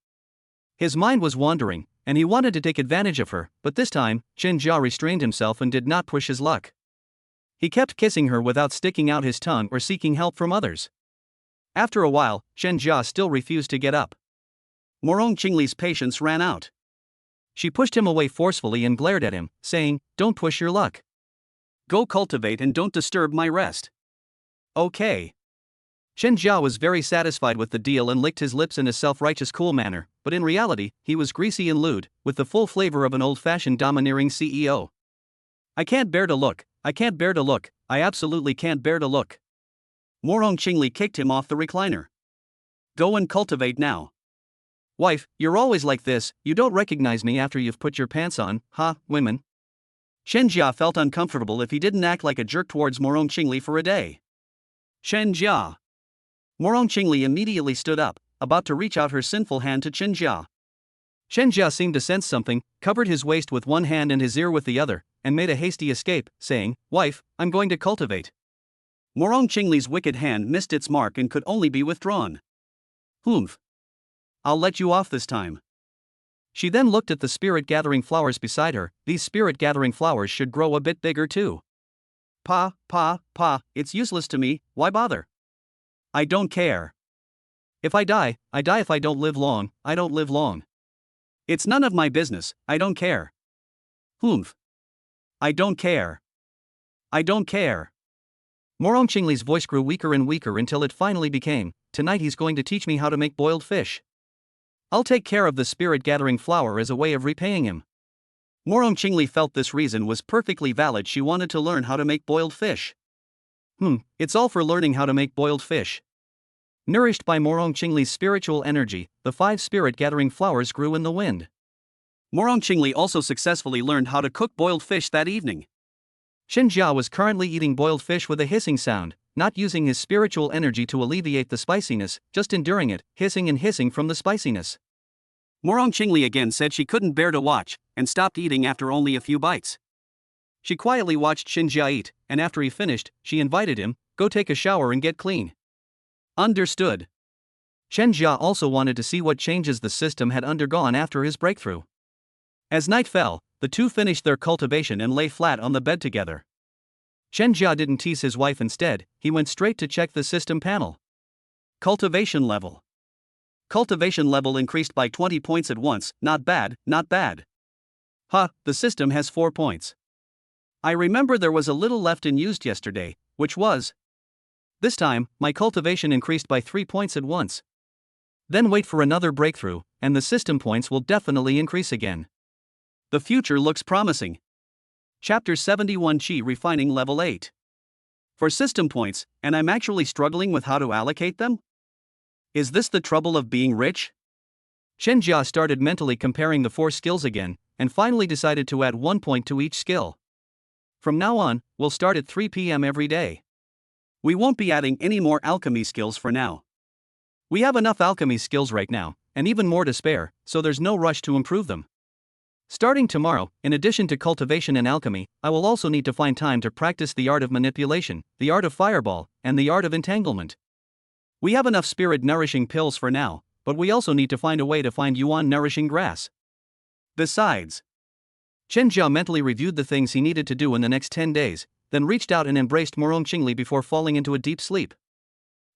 His mind was wandering, and he wanted to take advantage of her, but this time, Chen Jia restrained himself and did not push his luck. He kept kissing her without sticking out his tongue or seeking help from others. After a while, Chen Jia still refused to get up. Morong Qingli's patience ran out. She pushed him away forcefully and glared at him, saying, "Don't push your luck. Go cultivate and don't disturb my rest." Okay. Chen Jia was very satisfied with the deal and licked his lips in a self-righteous cool manner, but in reality, he was greasy and lewd, with the full flavor of an old-fashioned domineering CEO. I can't bear to look, I can't bear to look, I absolutely can't bear to look. Morong Qingli kicked him off the recliner. Go and cultivate now. Wife, you're always like this, you don't recognize me after you've put your pants on, huh, women? Chen Jia felt uncomfortable if he didn't act like a jerk towards Morong Qingli for a day. Chen Jia. Morong Qingli immediately stood up, about to reach out her sinful hand to Chen Jia. Chen Jia seemed to sense something, covered his waist with one hand and his ear with the other, and made a hasty escape, saying, "Wife, I'm going to cultivate." Morong Qingli's wicked hand missed its mark and could only be withdrawn. Humph. I'll let you off this time. She then looked at the spirit-gathering flowers beside her. These spirit-gathering flowers should grow a bit bigger too. Pa, it's useless to me, why bother? I don't care. If I die, I die. If I don't live long, I don't live long. It's none of my business, I don't care. Humph. I don't care. I don't care. Morong Qingli's voice grew weaker and weaker until it finally became, "Tonight he's going to teach me how to make boiled fish. I'll take care of the spirit-gathering flower as a way of repaying him." Morong Qingli felt this reason was perfectly valid. She wanted to learn how to make boiled fish. It's all for learning how to make boiled fish. Nourished by Morong Qingli's spiritual energy, the 5 spirit-gathering flowers grew in the wind. Morong Qingli also successfully learned how to cook boiled fish that evening. Chen Jia was currently eating boiled fish with a hissing sound, not using his spiritual energy to alleviate the spiciness, just enduring it, hissing and hissing from the spiciness. Morong Qingli again said she couldn't bear to watch, and stopped eating after only a few bites. She quietly watched Chen Jia eat, and after he finished, she invited him, "Go take a shower and get clean." Understood. Chen Jia also wanted to see what changes the system had undergone after his breakthrough. As night fell, the two finished their cultivation and lay flat on the bed together. Chen Jia didn't tease his wife. Instead, he went straight to check the system panel. Cultivation level. Cultivation level increased by 20 points at once, not bad, not bad. The system has 4 points. I remember there was a little left unused yesterday, which was. This time, my cultivation increased by 3 points at once. Then wait for another breakthrough, and the system points will definitely increase again. The future looks promising. Chapter 71 Qi Refining Level 8. For system points, and I'm actually struggling with how to allocate them? Is this the trouble of being rich? Chen Jia started mentally comparing the 4 skills again, and finally decided to add 1 point to each skill. From now on, we'll start at 3 p.m. every day. We won't be adding any more alchemy skills for now. We have enough alchemy skills right now, and even more to spare, so there's no rush to improve them. Starting tomorrow, in addition to cultivation and alchemy, I will also need to find time to practice the art of manipulation, the art of fireball, and the art of entanglement. We have enough spirit-nourishing pills for now, but we also need to find a way to find yuan-nourishing grass. Besides, Chen Jia mentally reviewed the things he needed to do in the next 10 days, then reached out and embraced Morong Qingli before falling into a deep sleep.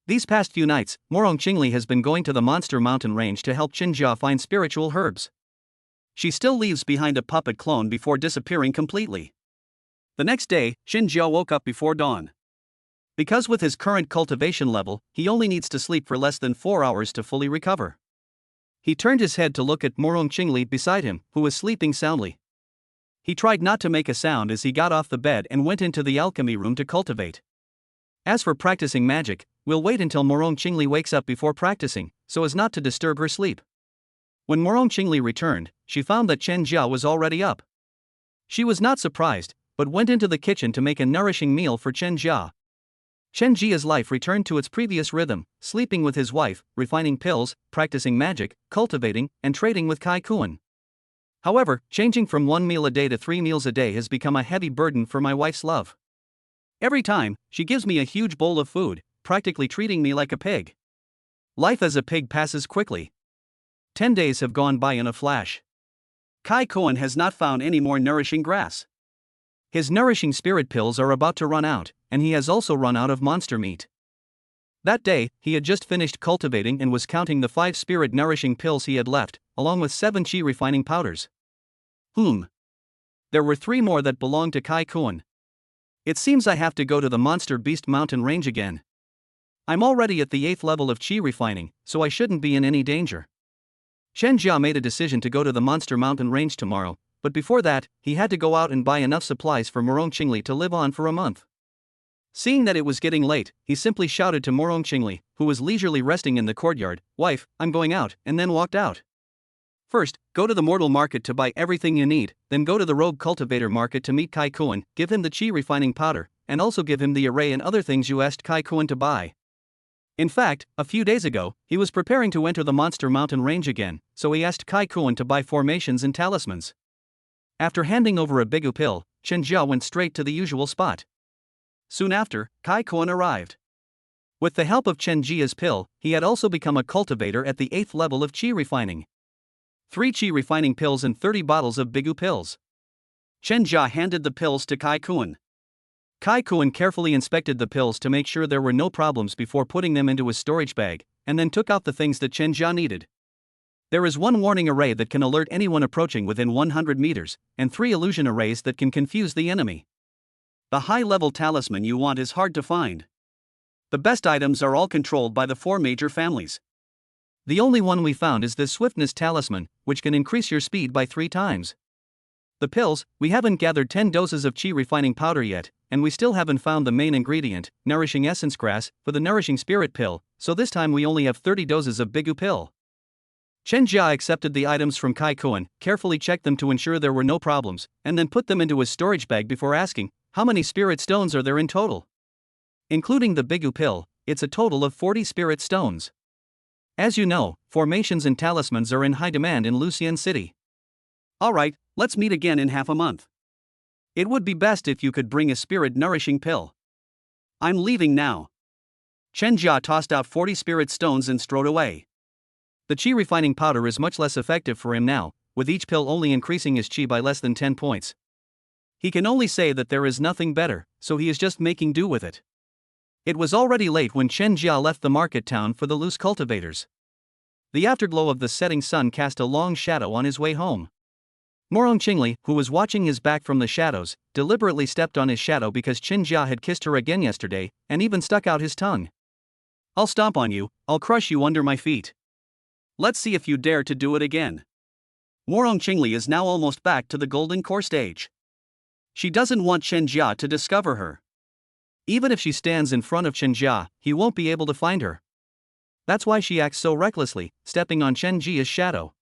These past few nights, Morong Qingli has been going to the Monster Mountain range to help Chen Jia find spiritual herbs. She still leaves behind a puppet clone before disappearing completely. The next day, Xinjia woke up before dawn. Because with his current cultivation level, he only needs to sleep for less than 4 hours to fully recover. He turned his head to look at Morong Qingli beside him, who was sleeping soundly. He tried not to make a sound as he got off the bed and went into the alchemy room to cultivate. As for practicing magic, we'll wait until Morong Qingli wakes up before practicing, so as not to disturb her sleep. When Morong Qingli returned, she found that Chen Jia was already up. She was not surprised, but went into the kitchen to make a nourishing meal for Chen Jia. Chen Jia's life returned to its previous rhythm, sleeping with his wife, refining pills, practicing magic, cultivating, and trading with Kai Kuan. However, changing from 1 meal a day to 3 meals a day has become a heavy burden for my wife's love. Every time, she gives me a huge bowl of food, practically treating me like a pig. Life as a pig passes quickly. 10 days have gone by in a flash. Kai Kuan has not found any more nourishing grass. His nourishing spirit pills are about to run out, and he has also run out of monster meat. That day, he had just finished cultivating and was counting the 5 spirit nourishing pills he had left, along with 7 chi refining powders. There were 3 more that belonged to Kai Kuan. It seems I have to go to the Monster Beast Mountain Range again. I'm already at the 8th level of chi refining, so I shouldn't be in any danger. Chen Jia made a decision to go to the Monster Mountain Range tomorrow, but before that, he had to go out and buy enough supplies for Morong Qingli to live on for a month. Seeing that it was getting late, he simply shouted to Morong Qingli, who was leisurely resting in the courtyard, "Wife, I'm going out," and then walked out. First, go to the mortal market to buy everything you need, then go to the rogue cultivator market to meet Kai Kuan, give him the chi refining powder, and also give him the array and other things you asked Kai Kuan to buy. In fact, a few days ago, he was preparing to enter the Monster Mountain Range again, so he asked Kai Kuan to buy formations and talismans. After handing over a bigu pill, Chen Jia went straight to the usual spot. Soon after, Kai Kuan arrived. With the help of Chen Jia's pill, he had also become a cultivator at the 8th level of chi refining. 3 chi refining pills and 30 bottles of bigu pills. Chen Jia handed the pills to Kai Kuan. Kai Kuan carefully inspected the pills to make sure there were no problems before putting them into his storage bag, and then took out the things that Chen Jia needed. There is 1 warning array that can alert anyone approaching within 100 meters, and 3 illusion arrays that can confuse the enemy. The high-level talisman you want is hard to find. The best items are all controlled by the 4 major families. The only one we found is the Swiftness Talisman, which can increase your speed by 3 times. The pills, we haven't gathered 10 doses of chi refining powder yet, and we still haven't found the main ingredient, Nourishing Essence Grass, for the Nourishing Spirit Pill, so this time we only have 30 doses of bigu pill. Chen Jia accepted the items from Kai Kuan, carefully checked them to ensure there were no problems, and then put them into his storage bag before asking, "How many spirit stones are there in total?" Including the bigu pill, it's a total of 40 spirit stones. As you know, formations and talismans are in high demand in Lucian City. Alright, let's meet again in half a month. It would be best if you could bring a spirit nourishing pill. I'm leaving now. Chen Jia tossed out 40 spirit stones and strode away. The chi refining powder is much less effective for him now, with each pill only increasing his chi by less than 10 points. He can only say that there is nothing better, so he is just making do with it. It was already late when Chen Jia left the market town for the loose cultivators. The afterglow of the setting sun cast a long shadow on his way home. Morong Qingli, who was watching his back from the shadows, deliberately stepped on his shadow because Chen Jia had kissed her again yesterday, and even stuck out his tongue. "I'll stomp on you, I'll crush you under my feet. Let's see if you dare to do it again." Morong Qingli is now almost back to the golden core stage. She doesn't want Chen Jia to discover her. Even if she stands in front of Chen Jia, he won't be able to find her. That's why she acts so recklessly, stepping on Chen Jia's shadow.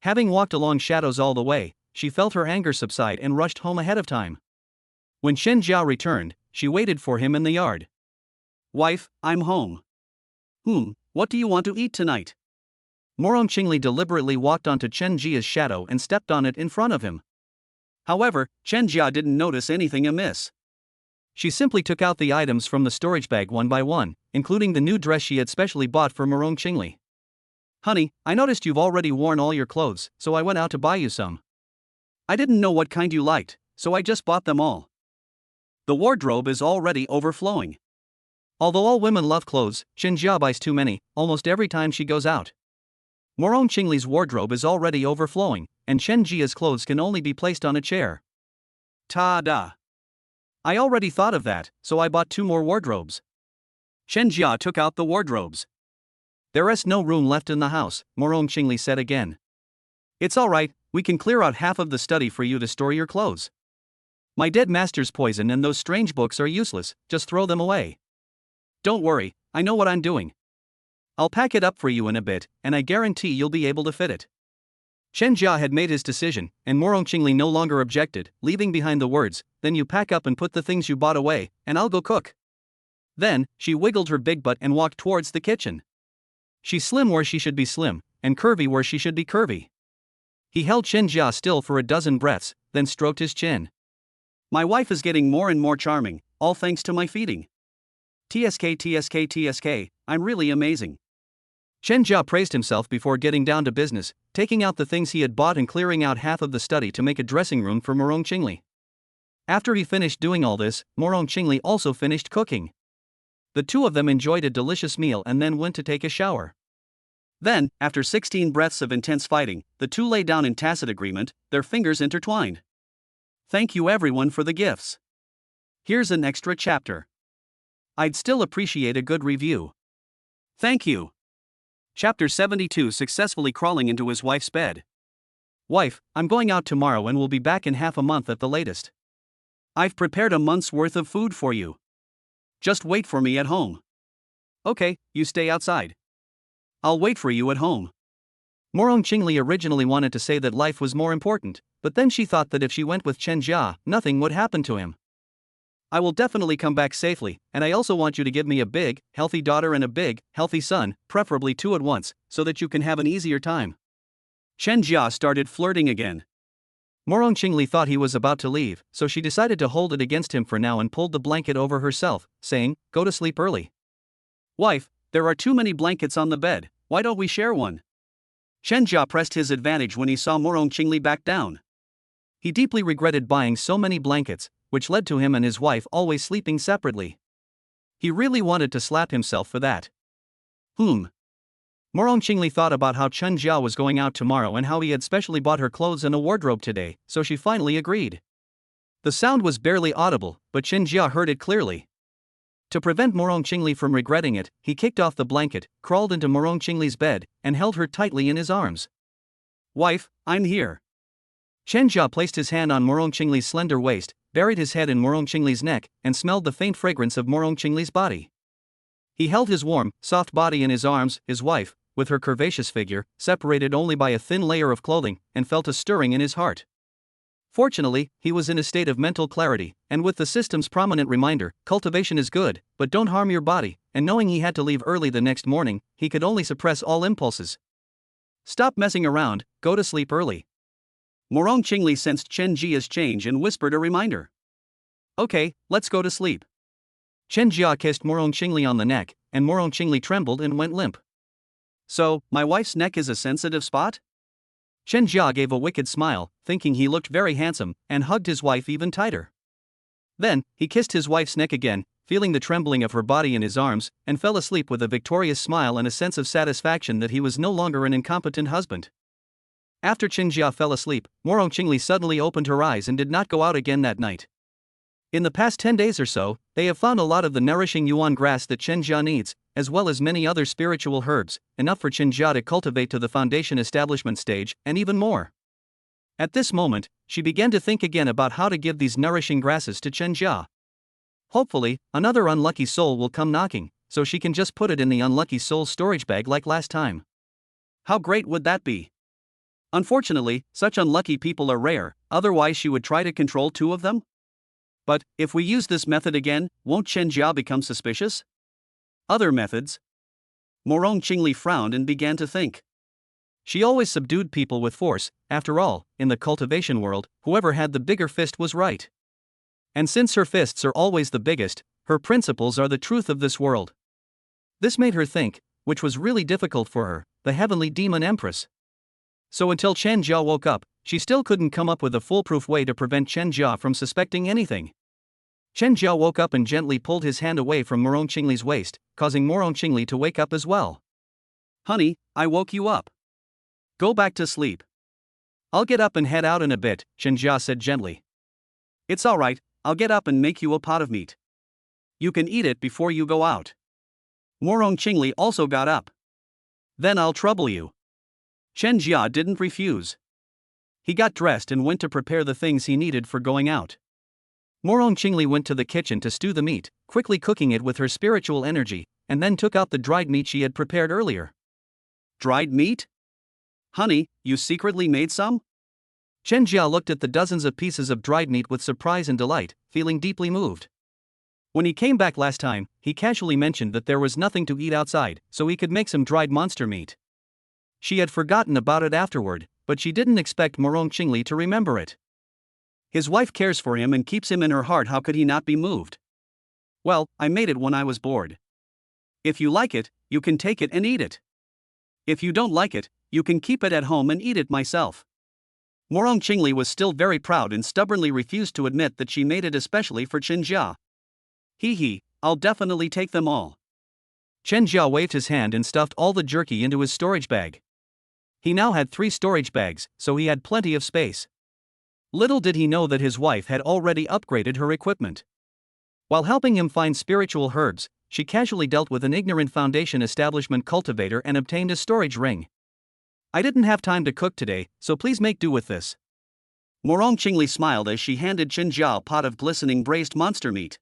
Having walked along shadows all the way, she felt her anger subside and rushed home ahead of time. When Chen Jia returned, she waited for him in the yard. "Wife, I'm home." What do you want to eat tonight?" Morong Qingli deliberately walked onto Chen Jia's shadow and stepped on it in front of him. However, Chen Jia didn't notice anything amiss. She simply took out the items from the storage bag one by one, including the new dress she had specially bought for Morong Qingli. "Honey, I noticed you've already worn all your clothes, so I went out to buy you some. I didn't know what kind you liked, so I just bought them all. The wardrobe is already overflowing." Although all women love clothes, Chen Jia buys too many, almost every time she goes out. Morong Qingli's wardrobe is already overflowing, and Chen Jia's clothes can only be placed on a chair. Ta-da! I already thought of that, so I bought 2 more wardrobes. Chen Jia took out the wardrobes. There is no room left in the house, Morong Qingli said again. It's alright, we can clear out half of the study for you to store your clothes. My dead master's poison and those strange books are useless, just throw them away. Don't worry, I know what I'm doing. I'll pack it up for you in a bit, and I guarantee you'll be able to fit it. Chen Jia had made his decision, and Morong Qingli no longer objected, leaving behind the words, "Then you pack up and put the things you bought away, and I'll go cook." Then, she wiggled her big butt and walked towards the kitchen. She's slim where she should be slim, and curvy where she should be curvy. He held Chen Jia still for a dozen breaths, then stroked his chin. My wife is getting more and more charming, all thanks to my feeding. TSK TSK TSK, I'm really amazing. Chen Jia praised himself before getting down to business, taking out the things he had bought and clearing out half of the study to make a dressing room for Morong Qingli. After he finished doing all this, Morong Qingli also finished cooking. The 2 of them enjoyed a delicious meal and then went to take a shower. Then, after 16 breaths of intense fighting, the 2 lay down in tacit agreement, their fingers intertwined. Thank you everyone for the gifts. Here's an extra chapter. I'd still appreciate a good review. Thank you. Chapter 72, successfully crawling into his wife's bed. Wife, I'm going out tomorrow and will be back in half a month at the latest. I've prepared a month's worth of food for you. Just wait for me at home. Okay, you stay outside. I'll wait for you at home. Morong Qingli originally wanted to say that life was more important, but then she thought that if she went with Chen Jia, nothing would happen to him. I will definitely come back safely, and I also want you to give me a big, healthy daughter and a big, healthy son, preferably 2 at once, so that you can have an easier time. Chen Jia started flirting again. Morong Qingli thought he was about to leave, so she decided to hold it against him for now and pulled the blanket over herself, saying, "Go to sleep early." Wife, there are too many blankets on the bed, why don't we share one? Chen Jia pressed his advantage when he saw Morong Qingli back down. He deeply regretted buying so many blankets, which led to him and his wife always sleeping separately. He really wanted to slap himself for that. Morong Qingli thought about how Chen Jia was going out tomorrow and how he had specially bought her clothes and a wardrobe today, so she finally agreed. The sound was barely audible, but Chen Jia heard it clearly. To prevent Morong Qingli from regretting it, he kicked off the blanket, crawled into Morong Qingli's bed, and held her tightly in his arms. Wife, I'm here. Chen Jia placed his hand on Morong Qingli's slender waist, buried his head in Morong Qingli's neck, and smelled the faint fragrance of Morong Qingli's body. He held his warm, soft body in his arms, his wife, with her curvaceous figure, separated only by a thin layer of clothing, and felt a stirring in his heart. Fortunately, he was in a state of mental clarity, and with the system's prominent reminder, cultivation is good, but don't harm your body, and knowing he had to leave early the next morning, he could only suppress all impulses. Stop messing around, go to sleep early. Morong Qingli sensed Chen Jia's change and whispered a reminder. Okay, let's go to sleep. Chen Jia kissed Morong Qingli on the neck, and Morong Qingli trembled and went limp. So, my wife's neck is a sensitive spot? Chen Jia gave a wicked smile, thinking he looked very handsome, and hugged his wife even tighter. Then, he kissed his wife's neck again, feeling the trembling of her body in his arms, and fell asleep with a victorious smile and a sense of satisfaction that he was no longer an incompetent husband. After Chen Jia fell asleep, Morong Qingli suddenly opened her eyes and did not go out again that night. In the past 10 days or so, they have found a lot of the nourishing yuan grass that Chen Jia needs, as well as many other spiritual herbs, enough for Chen Jia to cultivate to the foundation establishment stage, and even more. At this moment, she began to think again about how to give these nourishing grasses to Chen Jia. Hopefully, another unlucky soul will come knocking, so she can just put it in the unlucky soul's storage bag like last time. How great would that be? Unfortunately, such unlucky people are rare, otherwise she would try to control 2 of them? But, if we use this method again, won't Chen Jia become suspicious? Other methods? Morong Qingli frowned and began to think. She always subdued people with force, after all, in the cultivation world, whoever had the bigger fist was right. And since her fists are always the biggest, her principles are the truth of this world. This made her think, which was really difficult for her, the heavenly demon Empress. So until Chen Jia woke up, she still couldn't come up with a foolproof way to prevent Chen Jia from suspecting anything. Chen Jia woke up and gently pulled his hand away from Morong Qingli's waist, causing Morong Qingli to wake up as well. Honey, I woke you up. Go back to sleep. I'll get up and head out in a bit, Chenjia said gently. It's alright, I'll get up and make you a pot of meat. You can eat it before you go out. Morong Qingli also got up. Then I'll trouble you. Chenjia didn't refuse. He got dressed and went to prepare the things he needed for going out. Morong Qingli went to the kitchen to stew the meat, quickly cooking it with her spiritual energy, and then took out the dried meat she had prepared earlier. Dried meat? Honey, you secretly made some? Chenjia looked at the dozens of pieces of dried meat with surprise and delight, feeling deeply moved. When he came back last time, he casually mentioned that there was nothing to eat outside, so he could make some dried monster meat. She had forgotten about it afterward, but she didn't expect Morong Qingli to remember it. His wife cares for him and keeps him in her heart, how could he not be moved? Well, I made it when I was bored. If you like it, you can take it and eat it. If you don't like it, you can keep it at home and eat it myself. Morong Qingli was still very proud and stubbornly refused to admit that she made it especially for Chenjia. Hee, I'll definitely take them all. Chenjia waved his hand and stuffed all the jerky into his storage bag. He now had 3 storage bags, so he had plenty of space. Little did he know that his wife had already upgraded her equipment. While helping him find spiritual herbs, she casually dealt with an ignorant foundation establishment cultivator and obtained a storage ring. I didn't have time to cook today, so please make do with this. Morong Qingli smiled as she handed Chenjia a pot of glistening braised monster meat.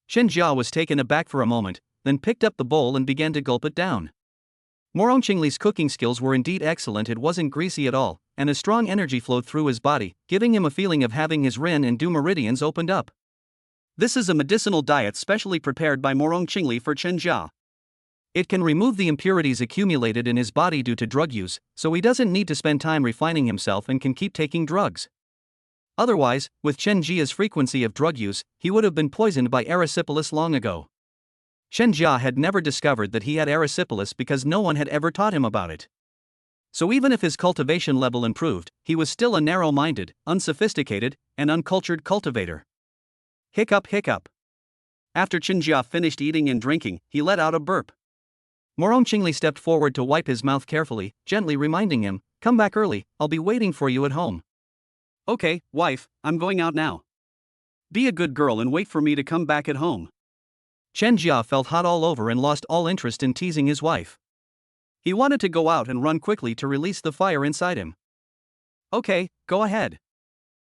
Chenjia was taken aback for a moment, then picked up the bowl and began to gulp it down. Morong Qingli's cooking skills were indeed excellent. It wasn't greasy at all, and a strong energy flowed through his body, giving him a feeling of having his Ren and Du meridians opened up. This is a medicinal diet specially prepared by Morong Qingli for Chenjia. It can remove the impurities accumulated in his body due to drug use, so he doesn't need to spend time refining himself and can keep taking drugs. Otherwise, with Chenjia's frequency of drug use, he would have been poisoned by erysipelas long ago. Chenjia had never discovered that he had erysipelas because no one had ever taught him about it. So even if his cultivation level improved, he was still a narrow-minded, unsophisticated, and uncultured cultivator. Hiccup hiccup. After Chenjia finished eating and drinking, he let out a burp. Morong Qingli stepped forward to wipe his mouth carefully, gently reminding him, "Come back early, I'll be waiting for you at home." "Okay, wife, I'm going out now. Be a good girl and wait for me to come back at home." Chenjia felt hot all over and lost all interest in teasing his wife. He wanted to go out and run quickly to release the fire inside him. "Okay, go ahead."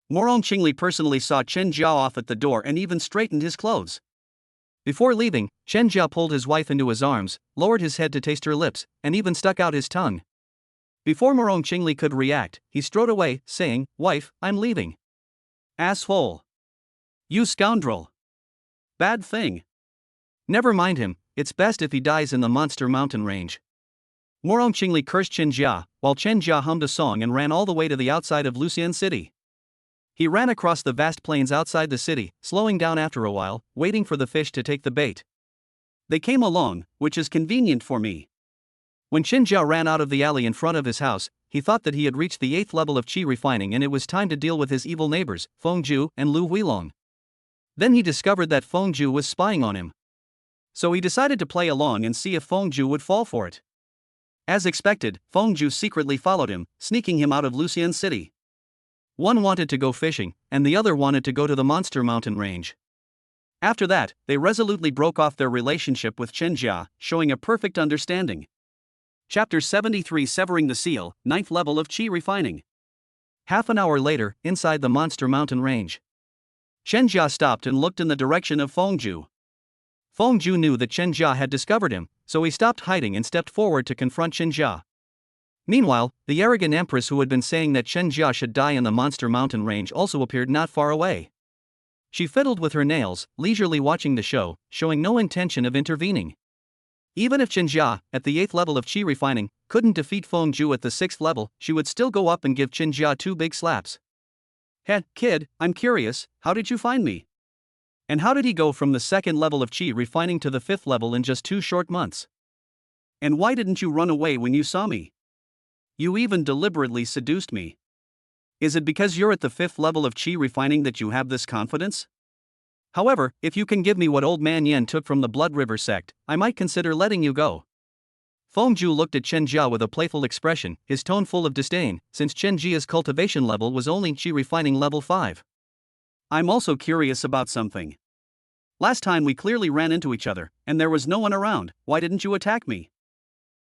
Morong Qingli personally saw Chenjia off at the door and even straightened his clothes. Before leaving, Chenjia pulled his wife into his arms, lowered his head to taste her lips, and even stuck out his tongue. Before Morong Qingli could react, he strode away, saying, "Wife, I'm leaving." "Asshole. You scoundrel. Bad thing." "Never mind him, it's best if he dies in the monster mountain range." Morong Qingli cursed Chenjia, while Chenjia hummed a song and ran all the way to the outside of Lucian City. He ran across the vast plains outside the city, slowing down after a while, waiting for the fish to take the bait. "They came along, which is convenient for me." When Chenjia ran out of the alley in front of his house, he thought that he had reached the 8th level of qi refining and it was time to deal with his evil neighbors, Fengju and Lu Huilong. Then he discovered that Fengju was spying on him. So he decided to play along and see if Fengju would fall for it. As expected, Fengju secretly followed him, sneaking him out of Lucian City. One wanted to go fishing, and the other wanted to go to the monster mountain range. After that, they resolutely broke off their relationship with Chenjia, showing a perfect understanding. Chapter 73 Severing the Seal, 9th level of Qi Refining. Half an hour later, inside the monster mountain range. Chenjia stopped and looked in the direction of Fengju. Fengju knew that Chenjia had discovered him, so he stopped hiding and stepped forward to confront Chenjia. Meanwhile, the arrogant Empress who had been saying that Chenjia should die in the monster mountain range also appeared not far away. She fiddled with her nails, leisurely watching the show, showing no intention of intervening. Even if Chenjia, at the 8th level of Qi refining, couldn't defeat Fengju at the 6th level, she would still go up and give Chenjia 2 big slaps. "Hey, kid, I'm curious, how did you find me? And how did he go from the 2nd level of Qi refining to the 5th level in just 2 short months? And why didn't you run away when you saw me? You even deliberately seduced me. Is it because you're at the 5th level of Qi refining that you have this confidence? However, if you can give me what old man Yen took from the Blood River sect, I might consider letting you go." Feng Zhu looked at Chen Jia with a playful expression, his tone full of disdain, since Chen Jia's cultivation level was only Qi refining level 5. I'm also curious about something. Last time we clearly ran into each other, and there was no one around. Why didn't you attack me?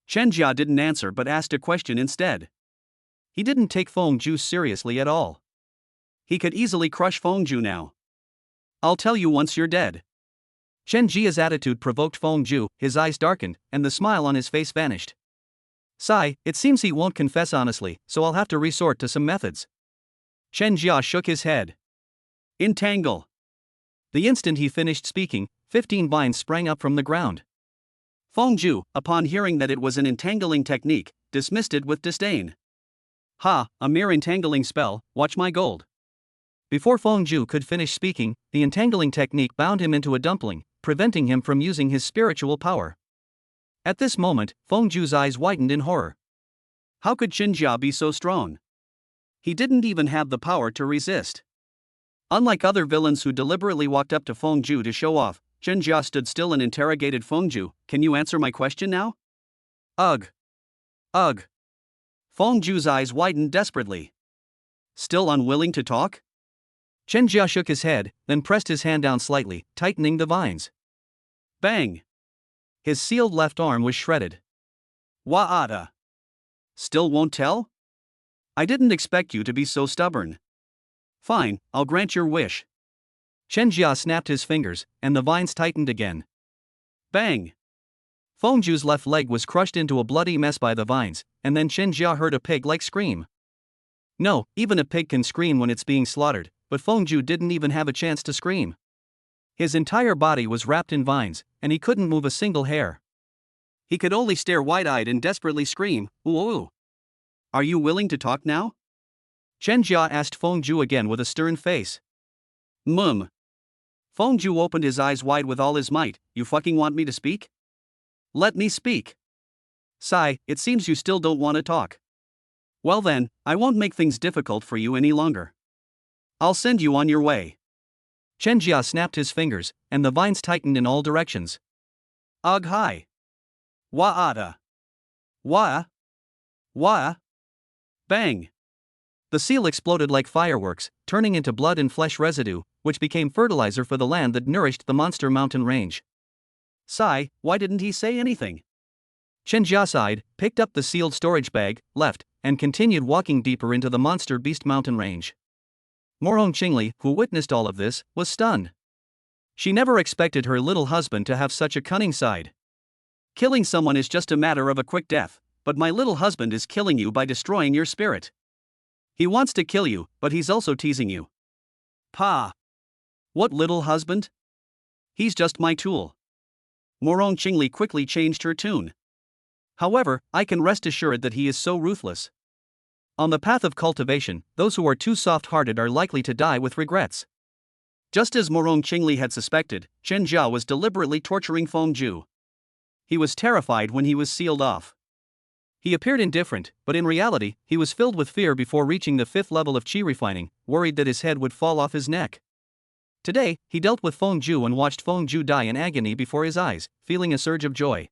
Chen Jia didn't answer but asked a question instead. He didn't take Feng Zhu seriously at all. He could easily crush Feng Zhu now. I'll tell you once you're dead. Chen Jia's attitude provoked Feng Zhu, his eyes darkened, and the smile on his face vanished. Sigh, it seems he won't confess honestly, so I'll have to resort to some methods. Chen Jia shook his head. Entangle. The instant he finished speaking, 15 vines sprang up from the ground. Feng Zhu, upon hearing that it was an entangling technique, dismissed it with disdain. Ha, a mere entangling spell, watch my gold. Before Feng Zhu could finish speaking, the entangling technique bound him into a dumpling, preventing him from using his spiritual power. At this moment, Feng Zhu's eyes widened in horror. How could Chen Jia be so strong? He didn't even have the power to resist. Unlike other villains who deliberately walked up to Feng Zhu to show off, Chen Jia stood still and interrogated Feng Zhu. Can you answer my question now? Ugh. Ugh. Feng Zhu's eyes widened desperately. Still unwilling to talk? Chen Jia shook his head, then pressed his hand down slightly, tightening the vines. Bang! His sealed left arm was shredded. Wa'ada. Still won't tell? I didn't expect you to be so stubborn. Fine, I'll grant your wish. Chen Jia snapped his fingers, and the vines tightened again. Bang! Feng Zhu's left leg was crushed into a bloody mess by the vines, and then Chen Jia heard a pig-like scream. No, even a pig can scream when it's being slaughtered, but Feng Zhu didn't even have a chance to scream. His entire body was wrapped in vines, and he couldn't move a single hair. He could only stare wide-eyed and desperately scream, ooh ooh. Are you willing to talk now? Chen Jia asked Feng Zhu again with a stern face. Feng Zhu opened his eyes wide with all his might. You fucking want me to speak? Let me speak. Sigh, it seems you still don't want to talk. Well then, I won't make things difficult for you any longer. I'll send you on your way. Chen Jia snapped his fingers, and the vines tightened in all directions. Ugh hi. Wa'ada. Wa. Bang. The seal exploded like fireworks, turning into blood and flesh residue, which became fertilizer for the land that nourished the monster mountain range. Sigh, why didn't he say anything? Chen Jia sighed, picked up the sealed storage bag, left, and continued walking deeper into the monster beast mountain range. Morong Qingli, who witnessed all of this, was stunned. She never expected her little husband to have such a cunning side. Killing someone is just a matter of a quick death, but my little husband is killing you by destroying your spirit. He wants to kill you, but he's also teasing you. Pa! What little husband? He's just my tool. Morong Qingli quickly changed her tune. However, I can rest assured that he is so ruthless. On the path of cultivation, those who are too soft-hearted are likely to die with regrets. Just as Morong Qingli had suspected, Chen Jia was deliberately torturing Feng Zhu. He was terrified when he was sealed off. He appeared indifferent, but in reality, he was filled with fear before reaching the 5th level of Qi refining, worried that his head would fall off his neck. Today, he dealt with Feng Zhu and watched Feng Zhu die in agony before his eyes, feeling a surge of joy.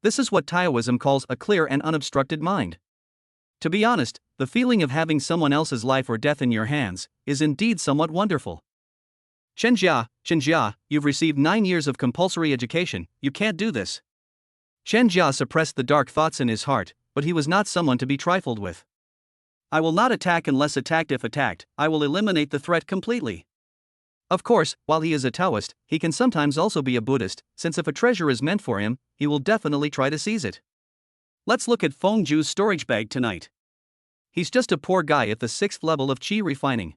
This is what Taoism calls a clear and unobstructed mind. To be honest, the feeling of having someone else's life or death in your hands is indeed somewhat wonderful. Chen Jia, you've received 9 years of compulsory education, you can't do this. Chen Jia suppressed the dark thoughts in his heart, but he was not someone to be trifled with. I will not attack unless attacked. If attacked, I will eliminate the threat completely. Of course, while he is a Taoist, he can sometimes also be a Buddhist, since if a treasure is meant for him, he will definitely try to seize it. Let's look at Feng Zhu's storage bag tonight. He's just a poor guy at the 6th level of Qi refining.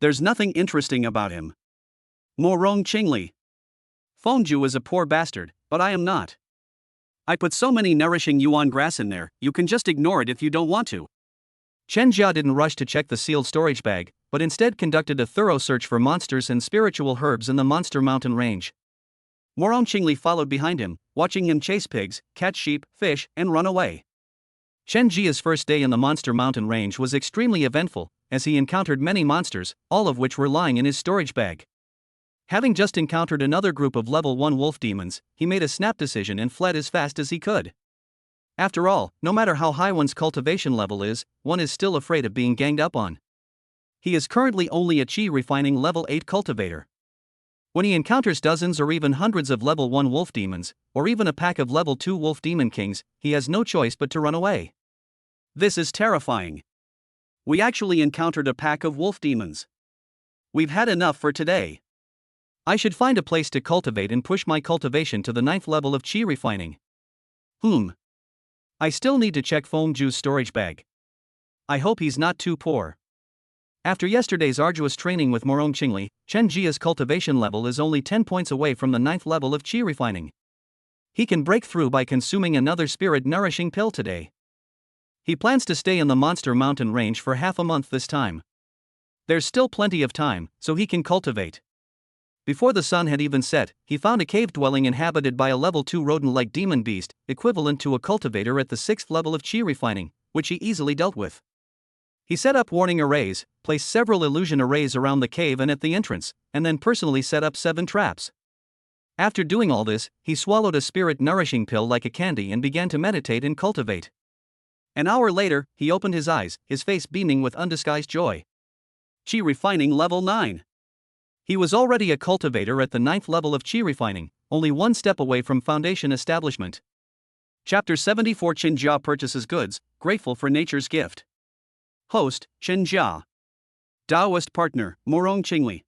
There's nothing interesting about him. Morong Qingli. Feng Zhu is a poor bastard, but I am not. I put so many nourishing yuan grass in there, you can just ignore it if you don't want to. Chen Jia didn't rush to check the sealed storage bag, but instead conducted a thorough search for monsters and spiritual herbs in the monster mountain range. Morong Qingli followed behind him, watching him chase pigs, catch sheep, fish, and run away. Chen Jia's first day in the monster mountain range was extremely eventful, as he encountered many monsters, all of which were lying in his storage bag. Having just encountered another group of level 1 wolf demons, he made a snap decision and fled as fast as he could. After all, no matter how high one's cultivation level is, one is still afraid of being ganged up on. He is currently only a chi refining level 8 cultivator. When he encounters dozens or even hundreds of level 1 wolf demons, or even a pack of level 2 wolf demon kings, he has no choice but to run away. This is terrifying. We actually encountered a pack of wolf demons. We've had enough for today. I should find a place to cultivate and push my cultivation to the 9th level of chi refining. I still need to check Feng Zhu's storage bag. I hope he's not too poor. After yesterday's arduous training with Morong Qingli, Chen Jia's cultivation level is only 10 points away from the 9th level of chi refining. He can break through by consuming another spirit-nourishing pill today. He plans to stay in the Monster Mountain range for half a month this time. There's still plenty of time, so he can cultivate. Before the sun had even set, he found a cave dwelling inhabited by a level 2 rodent-like demon beast, equivalent to a cultivator at the 6th level of chi refining, which he easily dealt with. He set up warning arrays, placed several illusion arrays around the cave and at the entrance, and then personally set up 7 traps. After doing all this, he swallowed a spirit-nourishing pill like a candy and began to meditate and cultivate. An hour later, he opened his eyes, his face beaming with undisguised joy. Chi refining level 9. He was already a cultivator at the 9th level of chi refining, only one step away from foundation establishment. Chapter 74 Chen Jia purchases goods, grateful for nature's gift. Host, Chen Jia. Taoist partner, Morong Qingli.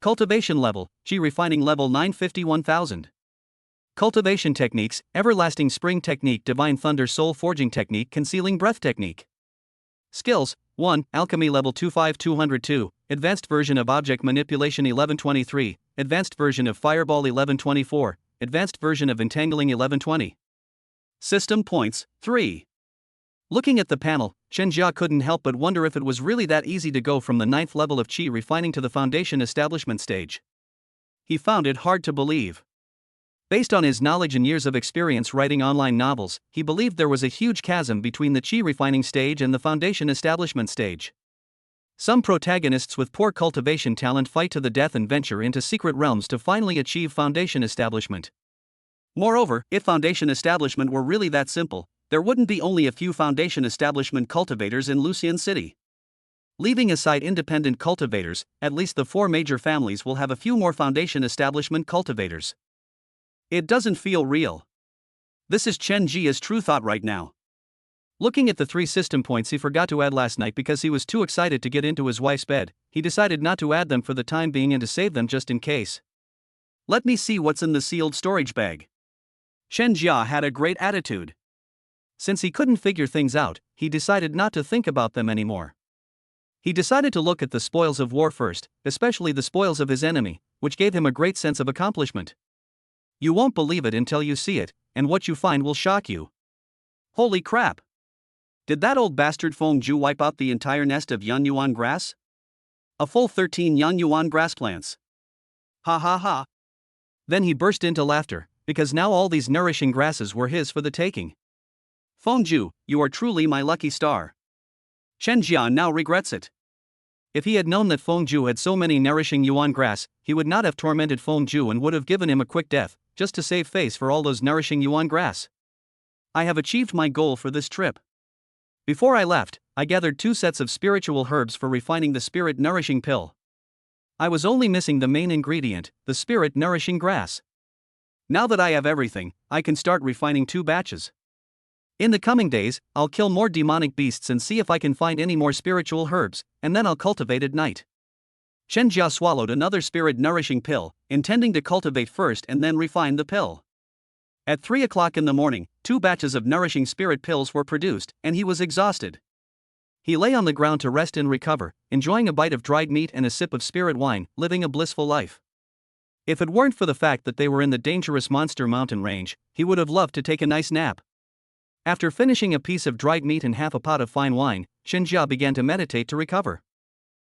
Cultivation level, chi refining level 951,000. Cultivation techniques, Everlasting Spring Technique, Divine Thunder Soul Forging Technique, Concealing Breath Technique. Skills, 1. Alchemy level 25202, Advanced version of Object Manipulation 1123, Advanced version of Fireball 1124, Advanced version of Entangling 1120. System points, 3. Looking at the panel, Chen Jia couldn't help but wonder if it was really that easy to go from the 9th level of chi refining to the foundation establishment stage. He found it hard to believe. Based on his knowledge and years of experience writing online novels, he believed there was a huge chasm between the chi refining stage and the foundation establishment stage. Some protagonists with poor cultivation talent fight to the death and venture into secret realms to finally achieve foundation establishment. Moreover, if foundation establishment were really that simple, there wouldn't be only a few foundation establishment cultivators in Lucian City. Leaving aside independent cultivators, at least the 4 major families will have a few more foundation establishment cultivators. It doesn't feel real. This is Chen Jia's true thought right now. Looking at the 3 system points he forgot to add last night because he was too excited to get into his wife's bed, he decided not to add them for the time being and to save them just in case. Let me see what's in the sealed storage bag. Chen Jia had a great attitude. Since he couldn't figure things out, he decided not to think about them anymore. He decided to look at the spoils of war first, especially the spoils of his enemy, which gave him a great sense of accomplishment. You won't believe it until you see it, and what you find will shock you. Holy crap! Did that old bastard Feng Zhu wipe out the entire nest of Yanyuan grass? A full 13 Yanyuan grass plants. Ha ha ha. Then he burst into laughter, because now all these nourishing grasses were his for the taking. Feng Zhu, you are truly my lucky star. Chen Jia now regrets it. If he had known that Feng Zhu had so many nourishing yuan grass, he would not have tormented Feng Zhu and would have given him a quick death, just to save face for all those nourishing yuan grass. I have achieved my goal for this trip. Before I left, I gathered 2 sets of spiritual herbs for refining the spirit-nourishing pill. I was only missing the main ingredient, the spirit-nourishing grass. Now that I have everything, I can start refining 2 batches. In the coming days, I'll kill more demonic beasts and see if I can find any more spiritual herbs, and then I'll cultivate at night. Chen Jia swallowed another spirit-nourishing pill, intending to cultivate first and then refine the pill. At 3 o'clock in the morning, 2 batches of nourishing spirit pills were produced, and he was exhausted. He lay on the ground to rest and recover, enjoying a bite of dried meat and a sip of spirit wine, living a blissful life. If it weren't for the fact that they were in the dangerous Monster Mountain range, he would have loved to take a nice nap. After finishing a piece of dried meat and half a pot of fine wine, Chen Jia began to meditate to recover.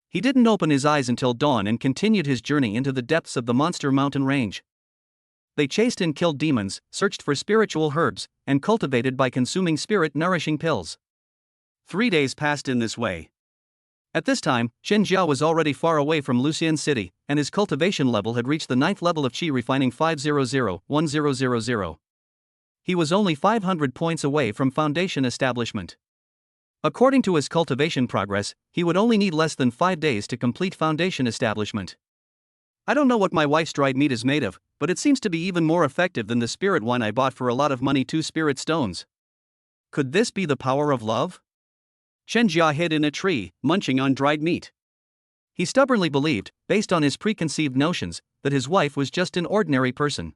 He didn't open his eyes until dawn and continued his journey into the depths of the Monster Mountain range. They chased and killed demons, searched for spiritual herbs, and cultivated by consuming spirit-nourishing pills. 3 days passed in this way. At this time, Chen Jia was already far away from Lucian City, and his cultivation level had reached the 9th level of Qi refining 500-1000. He was only 500 points away from foundation establishment. According to his cultivation progress, he would only need less than 5 days to complete foundation establishment. I don't know what my wife's dried meat is made of, but it seems to be even more effective than the spirit wine I bought for a lot of money, 2 spirit stones. Could this be the power of love? Chen Jia hid in a tree, munching on dried meat. He stubbornly believed, based on his preconceived notions, that his wife was just an ordinary person.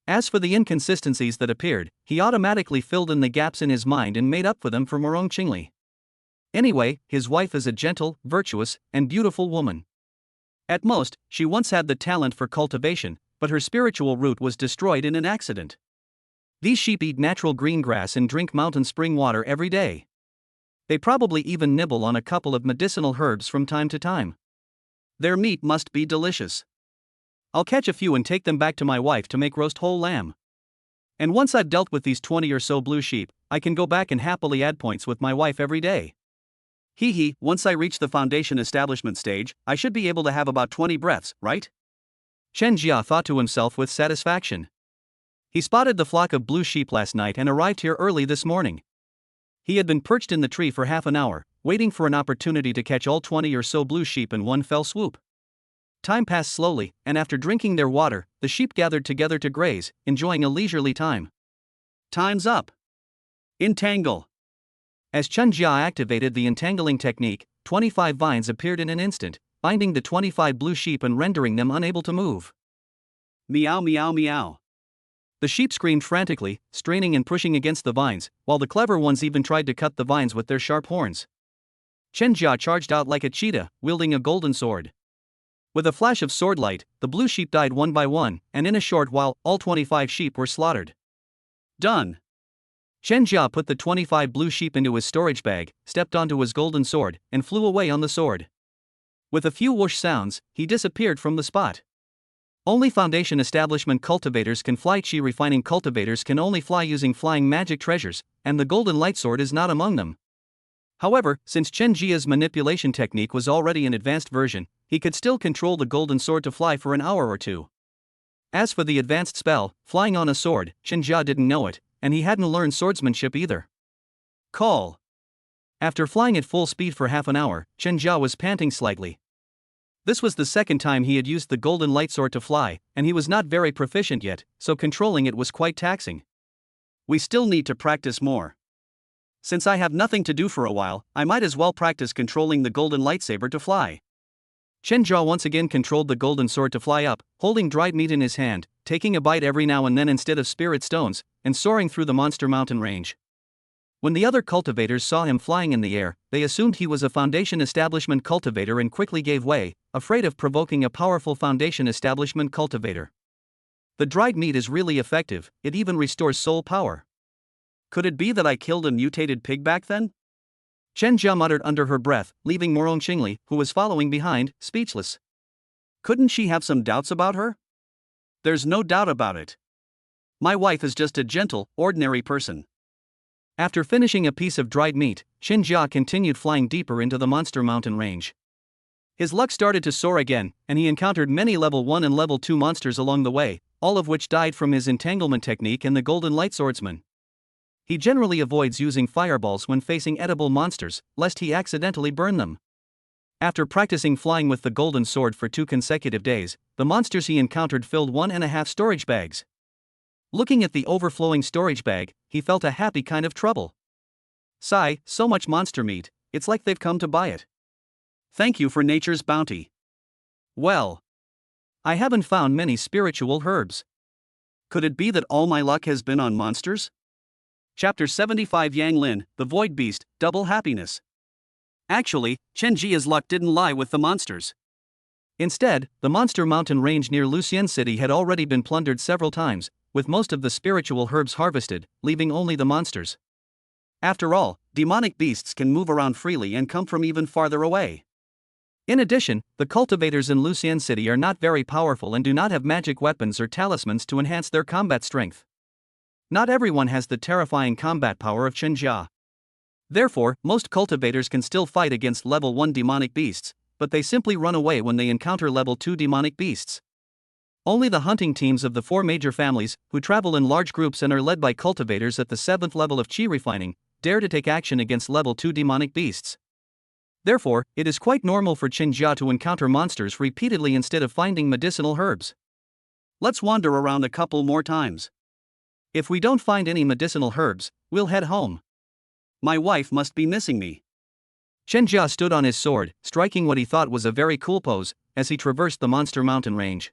As for the inconsistencies that appeared, he automatically filled in the gaps in his mind and made up for them for Morong Qingli. Anyway, his wife is a gentle, virtuous, and beautiful woman. At most, she once had the talent for cultivation, but her spiritual root was destroyed in an accident. These sheep eat natural green grass and drink mountain spring water every day. They probably even nibble on a couple of medicinal herbs from time to time. Their meat must be delicious. I'll catch a few and take them back to my wife to make roast whole lamb. And once I've dealt with these 20 or so blue sheep, I can go back and happily add points with my wife every day. Once I reach the foundation establishment stage, I should be able to have about 20 breaths, right? Chen Jia thought to himself with satisfaction. He spotted the flock of blue sheep last night and arrived here early this morning. He had been perched in the tree for half an hour, waiting for an opportunity to catch all 20 or so blue sheep in one fell swoop. Time passed slowly, and after drinking their water, the sheep gathered together to graze, enjoying a leisurely time. Time's up. Entangle. As Chen Jia activated the entangling technique, 25 vines appeared in an instant, binding the 25 blue sheep and rendering them unable to move. Meow meow meow. The sheep screamed frantically, straining and pushing against the vines, while the clever ones even tried to cut the vines with their sharp horns. Chen Jia charged out like a cheetah, wielding a golden sword. With a flash of sword light, the blue sheep died one by one, and in a short while, all 25 sheep were slaughtered. Done. Chen Jia put the 25 blue sheep into his storage bag, stepped onto his golden sword, and flew away on the sword. With a few whoosh sounds, he disappeared from the spot. Only foundation establishment cultivators can fly. Qi refining cultivators can only fly using flying magic treasures, and the golden light sword is not among them. However, since Chen Jia's manipulation technique was already an advanced version, he could still control the golden sword to fly for an hour or two. As for the advanced spell, flying on a sword, Chen Jia didn't know it, and he hadn't learned swordsmanship either. Call. After flying at full speed for half an hour, Chen Jia was panting slightly. This was the second time he had used the golden light sword to fly, and he was not very proficient yet, so controlling it was quite taxing. We still need to practice more. Since I have nothing to do for a while, I might as well practice controlling the golden lightsaber to fly. Chen Jia once again controlled the golden sword to fly up, holding dried meat in his hand, taking a bite every now and then instead of spirit stones, and soaring through the monster mountain range. When the other cultivators saw him flying in the air, they assumed he was a foundation establishment cultivator and quickly gave way, afraid of provoking a powerful foundation establishment cultivator. The dried meat is really effective, it even restores soul power. Could it be that I killed a mutated pig back then? Chen Jia muttered under her breath, leaving Morong Qingli, who was following behind, speechless. Couldn't she have some doubts about her? There's no doubt about it. My wife is just a gentle, ordinary person. After finishing a piece of dried meat, Chen Jia continued flying deeper into the monster mountain range. His luck started to soar again, and he encountered many level 1 and level 2 monsters along the way, all of which died from his entanglement technique and the golden light swordsman. He generally avoids using fireballs when facing edible monsters, lest he accidentally burn them. After practicing flying with the golden sword for 2 consecutive days, the monsters he encountered filled 1.5 storage bags. Looking at the overflowing storage bag, he felt a happy kind of trouble. Sigh, so much monster meat, it's like they've come to buy it. Thank you for nature's bounty. Well, I haven't found many spiritual herbs. Could it be that all my luck has been on monsters? Chapter 75 Yang Lin, the Void Beast, Double Happiness. Actually, Chen Jia's luck didn't lie with the monsters. Instead, the monster mountain range near Lucian City had already been plundered several times, with most of the spiritual herbs harvested, leaving only the monsters. After all, demonic beasts can move around freely and come from even farther away. In addition, the cultivators in Lucian City are not very powerful and do not have magic weapons or talismans to enhance their combat strength. Not everyone has the terrifying combat power of Chen Jia. Therefore, most cultivators can still fight against level 1 demonic beasts, but they simply run away when they encounter level 2 demonic beasts. Only the hunting teams of the 4 major families, who travel in large groups and are led by cultivators at the 7th level of chi refining, dare to take action against level 2 demonic beasts. Therefore, it is quite normal for Qinjia to encounter monsters repeatedly instead of finding medicinal herbs. Let's wander around a couple more times. If we don't find any medicinal herbs, we'll head home. My wife must be missing me. Qinjia stood on his sword, striking what he thought was a very cool pose, as he traversed the monster mountain range.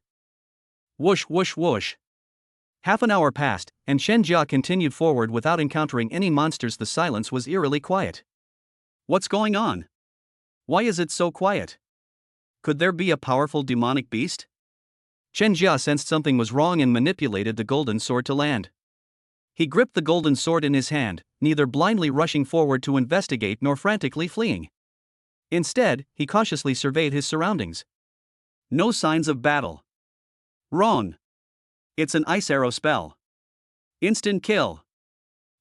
Whoosh whoosh whoosh. Half an hour passed, and Qinjia continued forward without encountering any monsters. The silence was eerily quiet. What's going on? Why is it so quiet? Could there be a powerful demonic beast? Qinjia sensed something was wrong and manipulated the golden sword to land. He gripped the golden sword in his hand, neither blindly rushing forward to investigate nor frantically fleeing. Instead, he cautiously surveyed his surroundings. No signs of battle. Wrong. It's an ice arrow spell. Instant kill.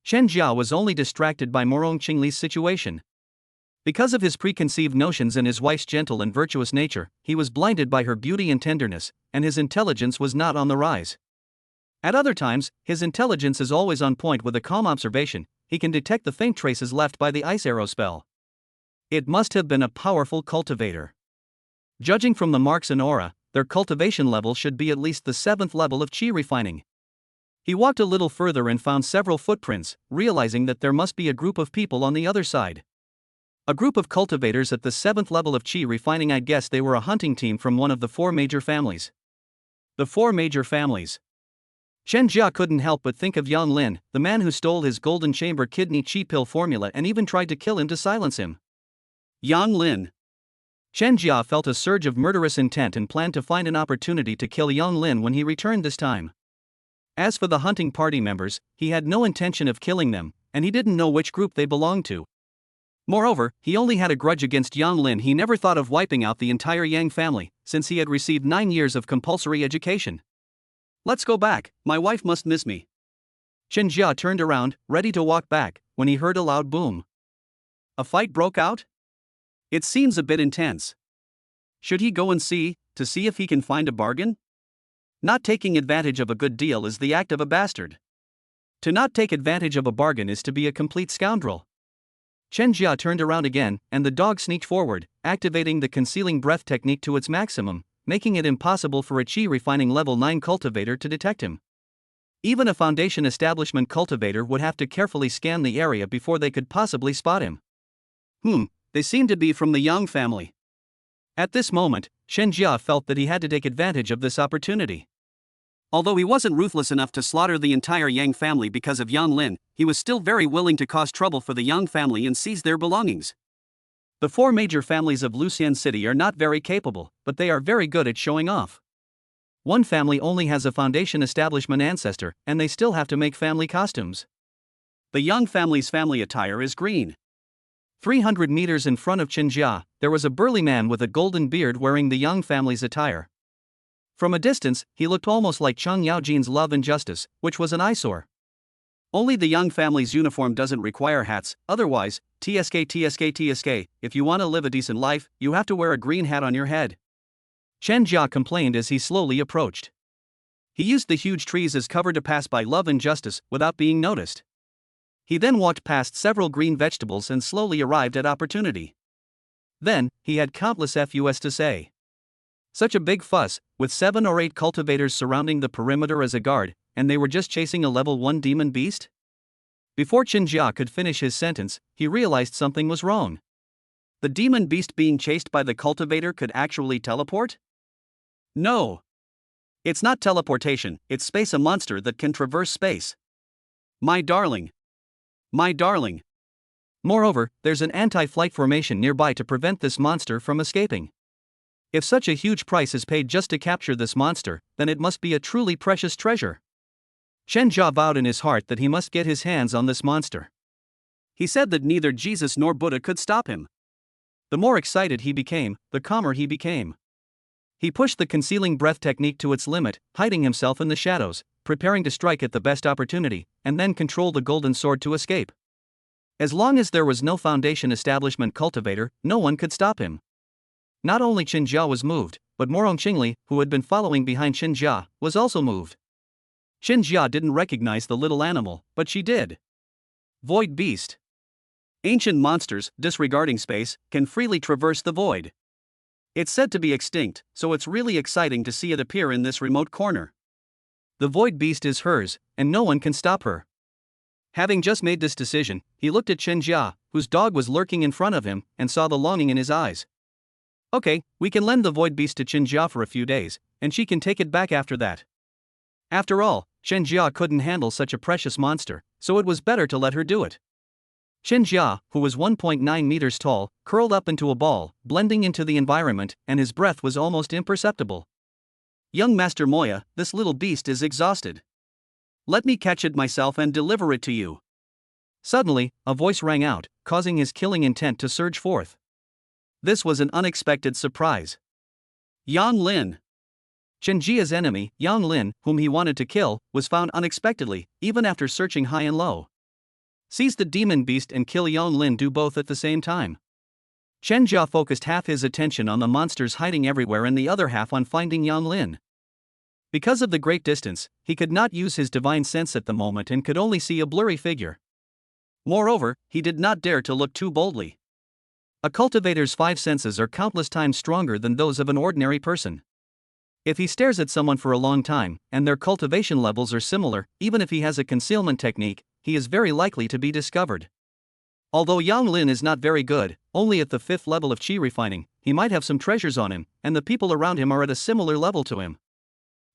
Qinjia was only distracted by Morong Qingli's situation. Because of his preconceived notions and his wife's gentle and virtuous nature, he was blinded by her beauty and tenderness, and his intelligence was not on the rise. At other times, his intelligence is always on point. With a calm observation, he can detect the faint traces left by the ice arrow spell. It must have been a powerful cultivator. Judging from the marks and aura, their cultivation level should be at least the 7th level of chi refining. He walked a little further and found several footprints, realizing that there must be a group of people on the other side. A group of cultivators at the 7th level of chi refining. I'd guess they were a hunting team from one of the 4 major families. The 4 major families. Qinjia couldn't help but think of Yang Lin, the man who stole his golden chamber kidney chi pill formula and even tried to kill him to silence him. Yang Lin. Qinjia felt a surge of murderous intent and planned to find an opportunity to kill Yang Lin when he returned this time. As for the hunting party members, he had no intention of killing them, and he didn't know which group they belonged to. Moreover, he only had a grudge against Yang Lin. He never thought of wiping out the entire Yang family, since he had received 9 years of compulsory education. Let's go back, my wife must miss me. Qinjia turned around, ready to walk back, when he heard a loud boom. A fight broke out? It seems a bit intense. Should he go and see if he can find a bargain? Not taking advantage of a good deal is the act of a bastard. To not take advantage of a bargain is to be a complete scoundrel. Qinjia turned around again, and the dog sneaked forward, activating the concealing breath technique to its maximum, making it impossible for a chi refining level 9 cultivator to detect him. Even a foundation establishment cultivator would have to carefully scan the area before they could possibly spot him. They seem to be from the Yang family. At this moment, Qinjia felt that he had to take advantage of this opportunity. Although he wasn't ruthless enough to slaughter the entire Yang family because of Yang Lin, he was still very willing to cause trouble for the Yang family and seize their belongings. The 4 major families of Luxian City are not very capable, but they are very good at showing off. One family only has a foundation establishment ancestor, and they still have to make family costumes. The Yang family's family attire is green. 300 meters in front of Qinjia, there was a burly man with a golden beard wearing the Yang family's attire. From a distance, he looked almost like Cheng Yaojin's Love and Justice, which was an eyesore. Only the Yang family's uniform doesn't require hats, otherwise, TSK, if you want to live a decent life, you have to wear a green hat on your head. Qinjia complained as he slowly approached. He used the huge trees as cover to pass by Love and Justice without being noticed. He then walked past several green vegetables and slowly arrived at Opportunity. Then, he had countless FUS to say. Such a big fuss, with 7 or 8 cultivators surrounding the perimeter as a guard, and they were just chasing a level 1 demon beast? Before Qinjia could finish his sentence, he realized something was wrong. The demon beast being chased by the cultivator could actually teleport? No. It's not teleportation, it's space, a monster that can traverse space. My darling. My darling. Moreover, there's an anti-flight formation nearby to prevent this monster from escaping. If such a huge price is paid just to capture this monster, then it must be a truly precious treasure. Qinjia vowed in his heart that he must get his hands on this monster. He said that neither Jesus nor Buddha could stop him. The more excited he became, the calmer he became. He pushed the concealing breath technique to its limit, hiding himself in the shadows, preparing to strike at the best opportunity, and then control the golden sword to escape. As long as there was no foundation establishment cultivator, no one could stop him. Not only Qinjia was moved, but Morong Qingli, who had been following behind Qinjia, was also moved. Qinjia didn't recognize the little animal, but she did. Void Beast. Ancient monsters, disregarding space, can freely traverse the void. It's said to be extinct, so it's really exciting to see it appear in this remote corner. The Void Beast is hers, and no one can stop her. Having just made this decision, he looked at Qinjia, whose dog was lurking in front of him, and saw the longing in his eyes. Okay, we can lend the Void Beast to Qinjia for a few days, and she can take it back after that. After all, Qinjia couldn't handle such a precious monster, so it was better to let her do it. Qinjia, who was 1.9 meters tall, curled up into a ball, blending into the environment, and his breath was almost imperceptible. Young Master Moya, this little beast is exhausted. Let me catch it myself and deliver it to you. Suddenly, a voice rang out, causing his killing intent to surge forth. This was an unexpected surprise. Yang Lin. Qinjia's enemy, Yang Lin, whom he wanted to kill, was found unexpectedly, even after searching high and low. Seize the demon beast and kill Yang Lin, do both at the same time. Qinjia focused half his attention on the monsters hiding everywhere and the other half on finding Yang Lin. Because of the great distance, he could not use his divine sense at the moment and could only see a blurry figure. Moreover, he did not dare to look too boldly. A cultivator's 5 senses are countless times stronger than those of an ordinary person. If he stares at someone for a long time, and their cultivation levels are similar, even if he has a concealment technique, he is very likely to be discovered. Although Yang Lin is not very good, only at the 5th level of Qi refining, he might have some treasures on him, and the people around him are at a similar level to him.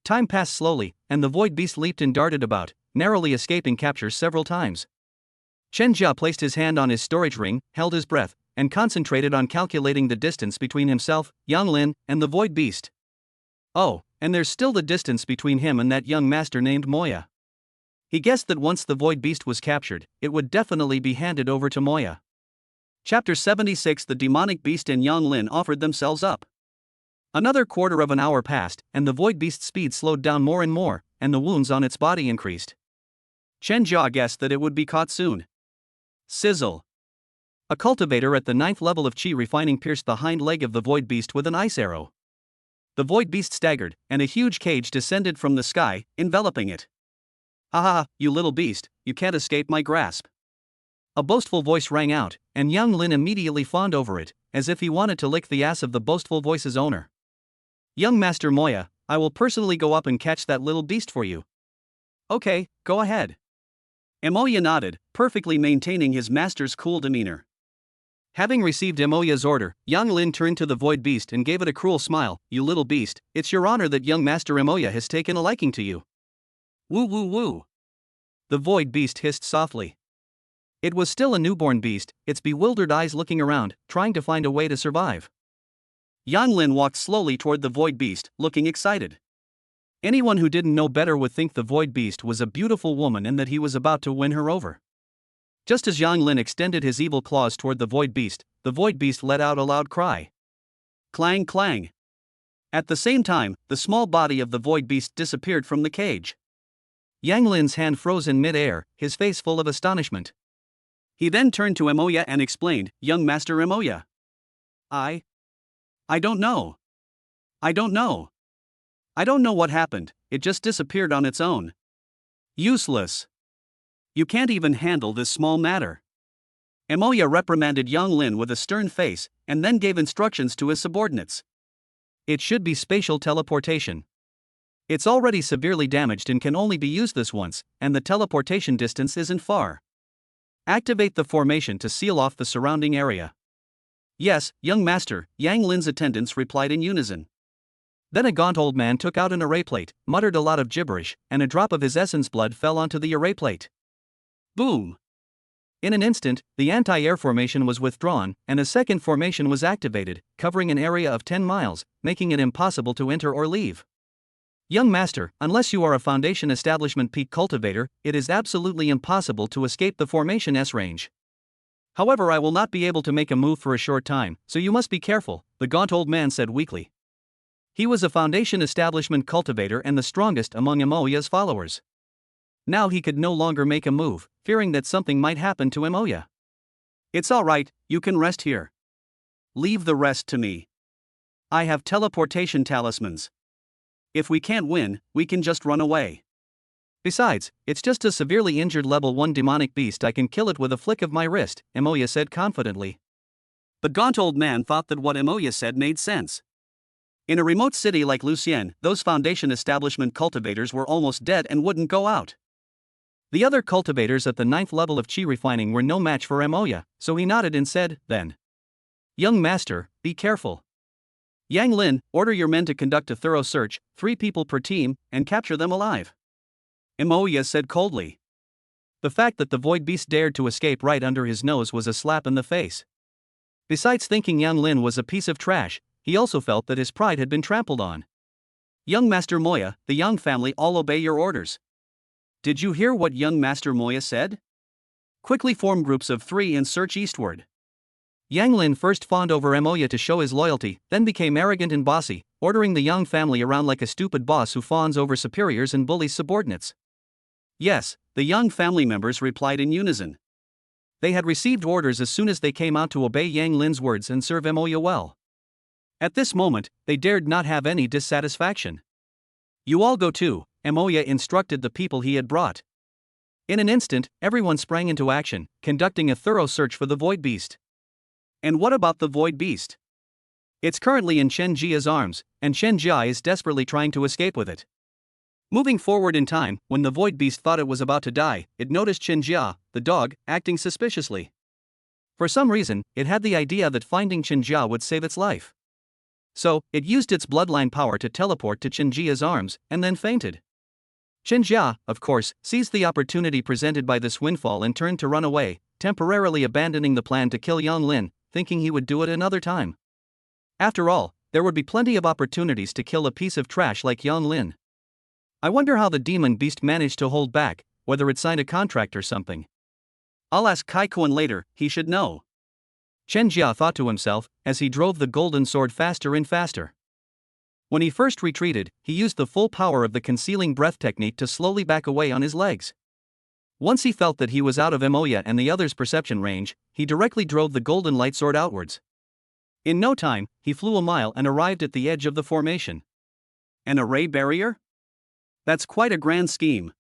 Time passed slowly, and the Void Beast leaped and darted about, narrowly escaping capture several times. Qinjia placed his hand on his storage ring, held his breath, and concentrated on calculating the distance between himself, Yang Lin, and the Void Beast. Oh, and there's still the distance between him and that young master named Moya. He guessed that once the Void Beast was captured, it would definitely be handed over to Moya. Chapter 76. The demonic beast and Yang Lin offered themselves up. Another quarter of an hour passed, and the Void Beast's speed slowed down more and more, and the wounds on its body increased. Qinjia guessed that it would be caught soon. Sizzle. A cultivator at the 9th level of Qi refining pierced the hind leg of the Void Beast with an ice arrow. The Void Beast staggered, and a huge cage descended from the sky, enveloping it. "Ha, you little beast, you can't escape my grasp." A boastful voice rang out, and Yang Lin immediately fawned over it, as if he wanted to lick the ass of the boastful voice's owner. "Young Master Moya, I will personally go up and catch that little beast for you." "Okay, go ahead." Moya nodded, perfectly maintaining his master's cool demeanor. Having received Moya's order, Yang Lin turned to the Void Beast and gave it a cruel smile. "You little beast, it's your honor that young Master Moya has taken a liking to you." "Woo woo woo." The Void Beast hissed softly. It was still a newborn beast, its bewildered eyes looking around, trying to find a way to survive. Yang Lin walked slowly toward the Void Beast, looking excited. Anyone who didn't know better would think the Void Beast was a beautiful woman and that he was about to win her over. Just as Yang Lin extended his evil claws toward the Void Beast let out a loud cry. Clang clang. At the same time, the small body of the Void Beast disappeared from the cage. Yang Lin's hand froze in mid-air, his face full of astonishment. He then turned to Moya and explained, "Young Master Moya. I don't know. I don't know what happened, it just disappeared on its own. Useless. You can't even handle this small matter." Moya reprimanded Yang Lin with a stern face, and then gave instructions to his subordinates. It should be spatial teleportation. It's already severely damaged and can only be used this once, and the teleportation distance isn't far. Activate the formation to seal off the surrounding area. "Yes, young master," Yang Lin's attendants replied in unison. Then a gaunt old man took out an array plate, muttered a lot of gibberish, and a drop of his essence blood fell onto the array plate. Boom! In an instant, the anti-air formation was withdrawn, and a second formation was activated, covering an area of 10 miles, making it impossible to enter or leave. "Young master, unless you are a Foundation Establishment peak cultivator, it is absolutely impossible to escape the formation S range. However, I will not be able to make a move for a short time, so you must be careful," the gaunt old man said weakly. He was a Foundation Establishment cultivator and the strongest among Moya's followers. Now he could no longer make a move, fearing that something might happen to Moya. "It's all right, you can rest here. Leave the rest to me." I have teleportation talismans. If we can't win, we can just run away. Besides, it's just a severely injured level 1 demonic beast. I can kill it with a flick of my wrist, Emoya said confidently. The gaunt old man thought that what Emoya said made sense. In a remote city like Lucien, those Foundation establishment cultivators were almost dead and wouldn't go out. The other cultivators at the 9th level of chi refining were no match for Emoya, so he nodded and said, then. Young master, be careful. Yang Lin, order your men to conduct a thorough search, 3 people per team, and capture them alive. Emoya said coldly. The fact that the void beast dared to escape right under his nose was a slap in the face. Besides thinking Yang Lin was a piece of trash, he also felt that his pride had been trampled on. Young Master Moya, the Yang family all obey your orders. Did you hear what young Master Moya said? Quickly form groups of 3 and search eastward. Yang Lin first fawned over Emoya to show his loyalty, then became arrogant and bossy, ordering the Yang family around like a stupid boss who fawns over superiors and bullies subordinates. Yes, the Yang family members replied in unison. They had received orders as soon as they came out to obey Yang Lin's words and serve Emoya well. At this moment, they dared not have any dissatisfaction. You all go too, Emoya instructed the people he had brought. In an instant, everyone sprang into action, conducting a thorough search for the Void Beast. And what about the Void Beast? It's currently in Chen Jia's arms, and Chen Jia is desperately trying to escape with it. Moving forward in time, when the Void Beast thought it was about to die, it noticed Chen Jia, the dog, acting suspiciously. For some reason, it had the idea that finding Chen Jia would save its life. So, it used its bloodline power to teleport to Chen Jia's arms, and then fainted. Chen Jia, of course, seized the opportunity presented by this windfall and turned to run away, temporarily abandoning the plan to kill Yang Lin, thinking he would do it another time. After all, there would be plenty of opportunities to kill a piece of trash like Yang Lin. I wonder how the demon beast managed to hold back, whether it signed a contract or something. I'll ask Kai Kuan later, he should know. Chen Jia thought to himself, as he drove the golden sword faster and faster. When he first retreated, he used the full power of the concealing breath technique to slowly back away on his legs. Once he felt that he was out of Emoya and the others' perception range, he directly drove the golden light sword outwards. In no time, he flew a mile and arrived at the edge of the formation. An array barrier? That's quite a grand scheme.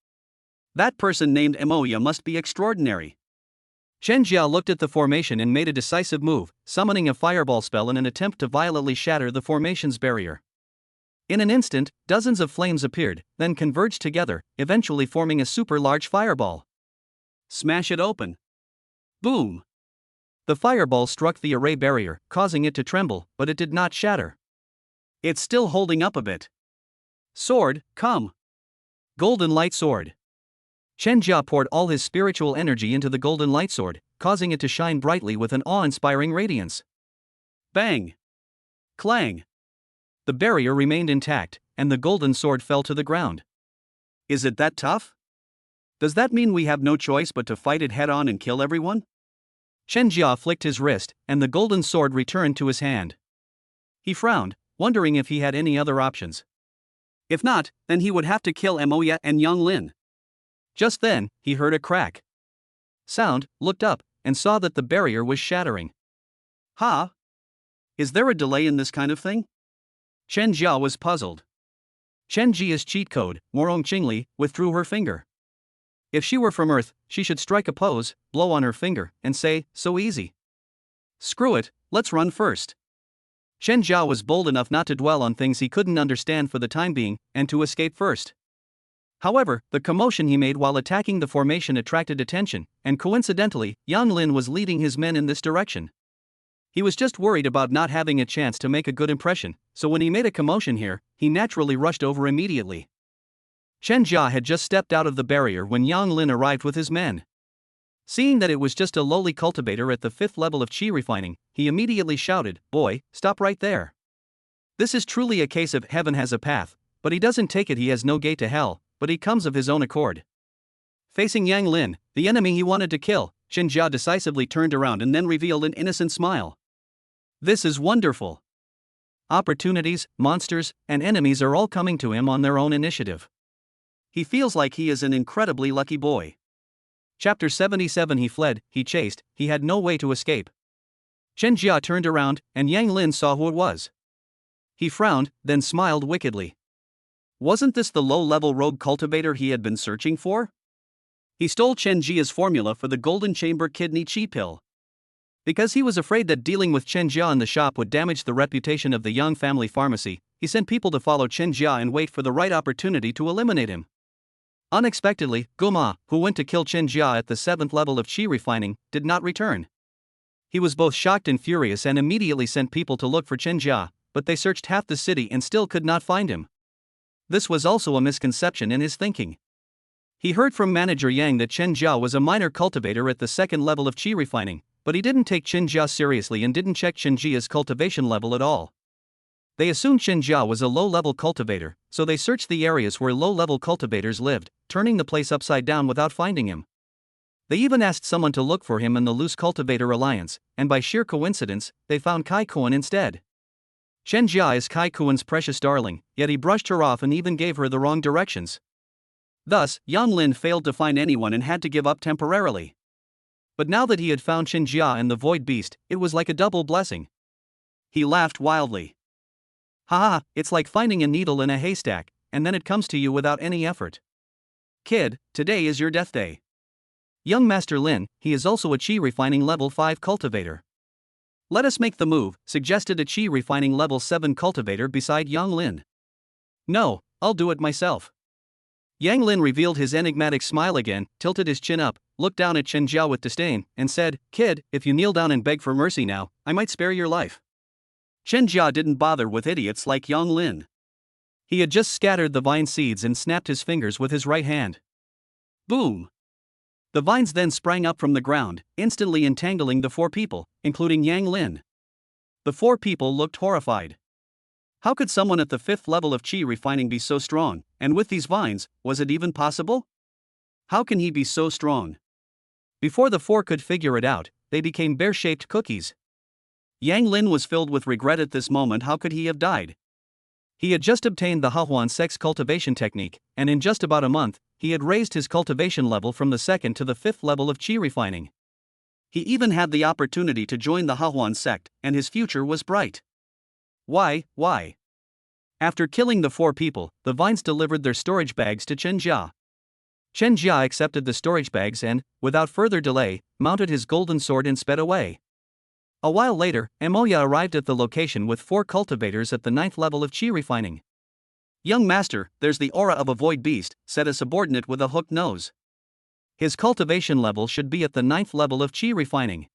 That person named Emoya must be extraordinary. Chen Jia looked at the formation and made a decisive move, summoning a fireball spell in an attempt to violently shatter the formation's barrier. In an instant, dozens of flames appeared, then converged together, eventually forming a super large fireball. Smash it open. Boom! The fireball struck the array barrier, causing it to tremble, but it did not shatter. It's still holding up a bit. Sword, come! Golden light sword. Chen Jia poured all his spiritual energy into the golden light sword, causing it to shine brightly with an awe-inspiring radiance. Bang! Clang! The barrier remained intact, and the golden sword fell to the ground. Is it that tough? Does that mean we have no choice but to fight it head-on and kill everyone? Chen Jia flicked his wrist, and the golden sword returned to his hand. He frowned, wondering if he had any other options. If not, then he would have to kill Emoya and Yang Lin. Just then, he heard a crack. Sound, looked up, and saw that the barrier was shattering. Huh? Is there a delay in this kind of thing? Chen Jia was puzzled. Chen Jia's cheat code, Morong Qingli, withdrew her finger. If she were from Earth, she should strike a pose, blow on her finger, and say, so easy. Screw it, let's run first. Chen Jia was bold enough not to dwell on things he couldn't understand for the time being, and to escape first. However, the commotion he made while attacking the formation attracted attention, and coincidentally, Yang Lin was leading his men in this direction. He was just worried about not having a chance to make a good impression, so when he made a commotion here, he naturally rushed over immediately. Chen Jia had just stepped out of the barrier when Yang Lin arrived with his men. Seeing that it was just a lowly cultivator at the 5th level of chi refining, he immediately shouted, "Boy, stop right there. This is truly a case of heaven has a path, but he doesn't take it, he has no gate to hell, but he comes of his own accord." Facing Yang Lin, the enemy he wanted to kill, Chen Jia decisively turned around and then revealed an innocent smile. This is wonderful. Opportunities, monsters, and enemies are all coming to him on their own initiative. He feels like he is an incredibly lucky boy. Chapter 77. He fled, he chased, he had no way to escape. Chen Jia turned around, and Yang Lin saw who it was. He frowned, then smiled wickedly. Wasn't this the low-level rogue cultivator he had been searching for? He stole Chen Jia's formula for the Golden Chamber Kidney Chi pill. Because he was afraid that dealing with Chen Jia in the shop would damage the reputation of the Yang family pharmacy, he sent people to follow Chen Jia and wait for the right opportunity to eliminate him. Unexpectedly, Goma, who went to kill Chen Jia at the 7th level of Qi refining, did not return. He was both shocked and furious and immediately sent people to look for Chen Jia, but they searched half the city and still could not find him. This was also a misconception in his thinking. He heard from manager Yang that Chen Jia was a minor cultivator at the 2nd level of Qi refining, but he didn't take Chen Jia seriously and didn't check Chen Jia's cultivation level at all. They assumed Chen Jia was a low-level cultivator, so they searched the areas where low-level cultivators lived, turning the place upside down without finding him. They even asked someone to look for him in the Loose Cultivator Alliance, and by sheer coincidence, they found Kai Kuan instead. Chen Jia is Kai Kuan's precious darling, yet he brushed her off and even gave her the wrong directions. Thus, Yang Lin failed to find anyone and had to give up temporarily. But now that he had found Chen Jia and the Void Beast, it was like a double blessing. He laughed wildly. Haha, it's like finding a needle in a haystack, and then it comes to you without any effort. Kid, today is your death day. Young Master Lin, he is also a Qi refining level 5 cultivator. Let us make the move, suggested a Qi refining level 7 cultivator beside Yang Lin. No, I'll do it myself. Yang Lin revealed his enigmatic smile again, tilted his chin up, looked down at Chen Jia with disdain, and said, "Kid, if you kneel down and beg for mercy now, I might spare your life." Chen Jia didn't bother with idiots like Yang Lin. He had just scattered the vine seeds and snapped his fingers with his right hand. Boom! The vines then sprang up from the ground, instantly entangling the 4 people, including Yang Lin. The 4 people looked horrified. How could someone at the 5th level of Qi refining be so strong, and with these vines, was it even possible? How can he be so strong? Before the 4 could figure it out, they became bear-shaped cookies. Yang Lin was filled with regret at this moment. How could he have died? He had just obtained the Hahuan Sect's cultivation technique, and in just about a month, he had raised his cultivation level from the 2nd to the 5th level of Qi refining. He even had the opportunity to join the Hahuan Sect, and his future was bright. Why? After killing the 4 people, the vines delivered their storage bags to Chen Jia. Chen Jia accepted the storage bags and, without further delay, mounted his golden sword and sped away. A while later, Emoya arrived at the location with 4 cultivators at the 9th level of Qi refining. "Young master, there's the aura of a void beast," said a subordinate with a hooked nose. His cultivation level should be at the 9th level of Qi refining.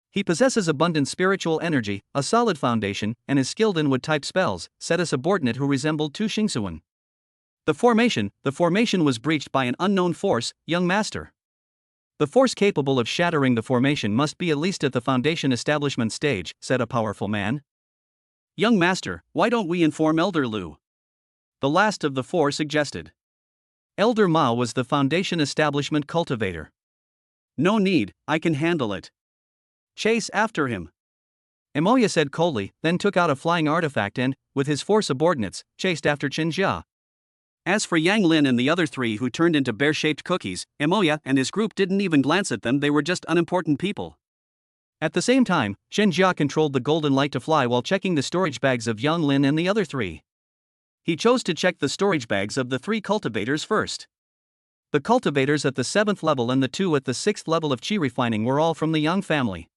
He possesses abundant spiritual energy, a solid foundation, and is skilled in wood-type spells, said a subordinate who resembled Tu Xingsuan. The formation was breached by an unknown force, young master. The force capable of shattering the formation must be at least at the foundation establishment stage, said a powerful man. "Young master, why don't we inform Elder Lu?" the last of the 4 suggested. Elder Mao was the foundation establishment cultivator. "No need, I can handle it. Chase after him," Emoya said coldly, then took out a flying artifact and, with his 4 subordinates, chased after Chen Jia. As for Yang Lin and the other 3 who turned into bear-shaped cookies, Emoya and his group didn't even glance at them. They were just unimportant people. At the same time, Chen Jia controlled the golden light to fly while checking the storage bags of Yang Lin and the other 3. He chose to check the storage bags of the 3 cultivators first. The cultivators at the 7th level and the 2 at the 6th level of Qi refining were all from the Yang family.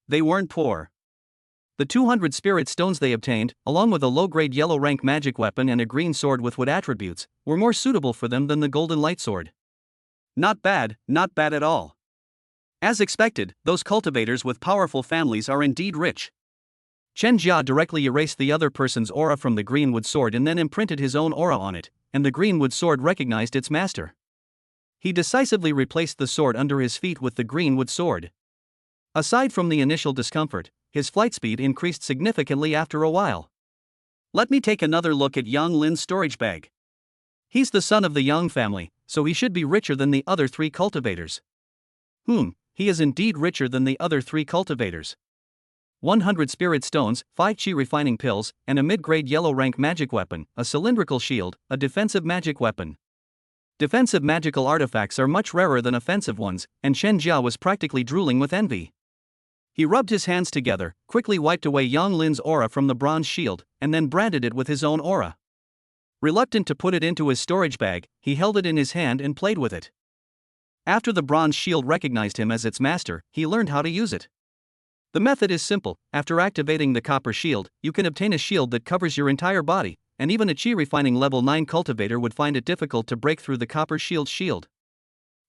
They weren't poor. The 200 spirit stones they obtained, along with a low-grade yellow-rank magic weapon and a green sword with wood attributes, were more suitable for them than the golden light sword. Not bad at all. As expected, those cultivators with powerful families are indeed rich. Chen Jia directly erased the other person's aura from the greenwood sword and then imprinted his own aura on it, and the greenwood sword recognized its master. He decisively replaced the sword under his feet with the greenwood sword. Aside from the initial discomfort, his flight speed increased significantly after a while. Let me take another look at Yang Lin's storage bag. He's the son of the Yang family, so he should be richer than the other 3 cultivators. He is indeed richer than the other 3 cultivators. 100 spirit stones, 5 Qi refining pills, and a mid-grade yellow-rank magic weapon, a cylindrical shield, a defensive magic weapon. Defensive magical artifacts are much rarer than offensive ones, and Chen Jia was practically drooling with envy. He rubbed his hands together, quickly wiped away Yang Lin's aura from the bronze shield, and then branded it with his own aura. Reluctant to put it into his storage bag, he held it in his hand and played with it. After the bronze shield recognized him as its master, he learned how to use it. The method is simple. After activating the copper shield, you can obtain a shield that covers your entire body, and even a chi refining level 9 cultivator would find it difficult to break through the copper shield's shield.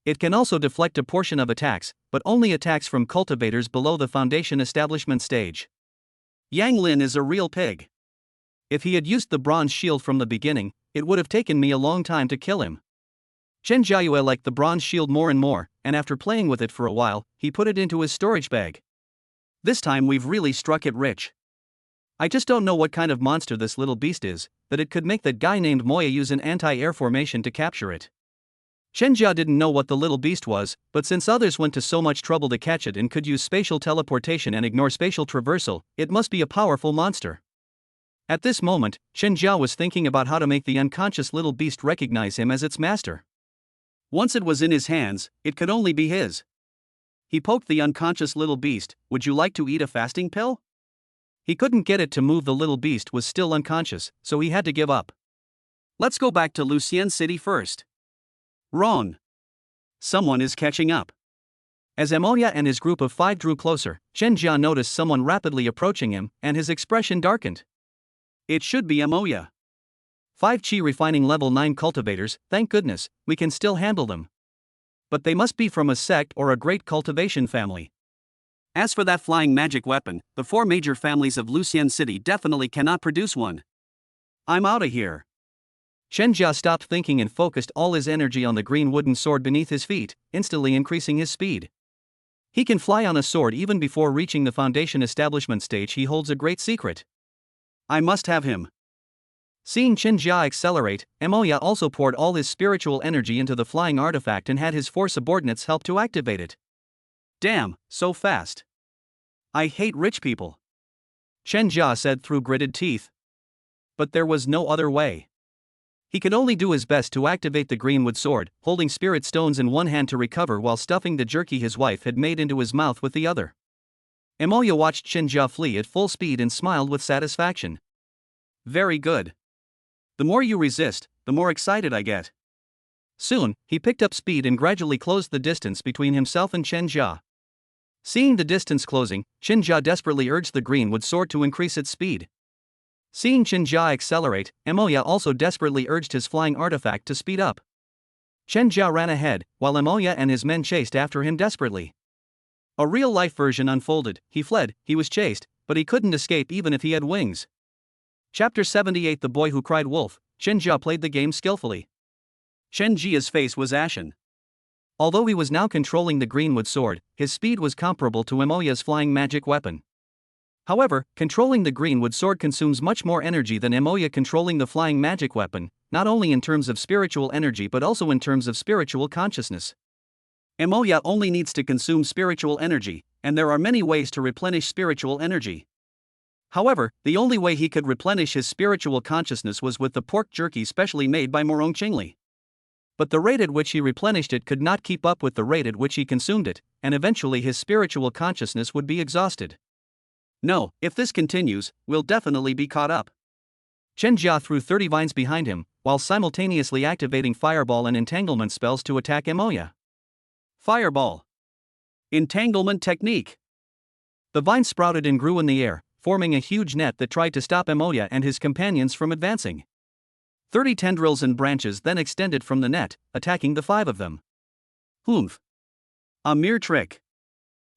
It can also deflect a portion of attacks, but only attacks from cultivators below the foundation establishment stage. Yang Lin is a real pig. If he had used the bronze shield from the beginning, it would have taken me a long time to kill him. Chen Jiayue liked the bronze shield more and more, and after playing with it for a while, he put it into his storage bag. This time we've really struck it rich. I just don't know what kind of monster this little beast is, that it could make that guy named Moya use an anti-air formation to capture it. Chen Jia didn't know what the little beast was, but since others went to so much trouble to catch it and could use spatial teleportation and ignore spatial traversal, it must be a powerful monster. At this moment, Chen Jia was thinking about how to make the unconscious little beast recognize him as its master. Once it was in his hands, it could only be his. He poked the unconscious little beast. Would you like to eat a fasting pill? He couldn't get it to move. The little beast was still unconscious, so he had to give up. Let's go back to Lucian City first. Wrong. Someone is catching up. As Emoya and his group of 5 drew closer, Chen Jia noticed someone rapidly approaching him, and his expression darkened. It should be Emoya. 5 chi refining level 9 cultivators, thank goodness, we can still handle them. But they must be from a sect or a great cultivation family. As for that flying magic weapon, the 4 major families of Lucian City definitely cannot produce one. I'm outta here. Chen Jia stopped thinking and focused all his energy on the green wooden sword beneath his feet, instantly increasing his speed. He can fly on a sword even before reaching the foundation establishment stage. He holds a great secret. I must have him. Seeing Chen Jia accelerate, Emoya also poured all his spiritual energy into the flying artifact and had his 4 subordinates help to activate it. Damn, so fast. I hate rich people. Chen Jia said through gritted teeth. But there was no other way. He could only do his best to activate the greenwood sword, holding spirit stones in one hand to recover while stuffing the jerky his wife had made into his mouth with the other. Emoya watched Chen Jia flee at full speed and smiled with satisfaction. Very good. The more you resist, the more excited I get. Soon, he picked up speed and gradually closed the distance between himself and Chen Jia. Seeing the distance closing, Chen Jia desperately urged the greenwood sword to increase its speed. Seeing Chen Jia accelerate, Emoya also desperately urged his flying artifact to speed up. Chen Jia ran ahead, while Emoya and his men chased after him desperately. A real-life version unfolded. He fled, he was chased, but he couldn't escape even if he had wings. Chapter 78 The Boy Who Cried Wolf. Chen Jia played the game skillfully. Chen Jia's face was ashen. Although he was now controlling the greenwood sword, his speed was comparable to Emoya's flying magic weapon. However, controlling the greenwood sword consumes much more energy than Emoya controlling the flying magic weapon, not only in terms of spiritual energy but also in terms of spiritual consciousness. Emoya only needs to consume spiritual energy, and there are many ways to replenish spiritual energy. However, the only way he could replenish his spiritual consciousness was with the pork jerky specially made by Morong Qingli. But the rate at which he replenished it could not keep up with the rate at which he consumed it, and eventually his spiritual consciousness would be exhausted. No, if this continues, we'll definitely be caught up. Chen Jia threw 30 vines behind him, while simultaneously activating fireball and entanglement spells to attack Emoya. Fireball. Entanglement technique. The vines sprouted and grew in the air, forming a huge net that tried to stop Emoya and his companions from advancing. 30 tendrils and branches then extended from the net, attacking the 5 of them. Humph. A mere trick.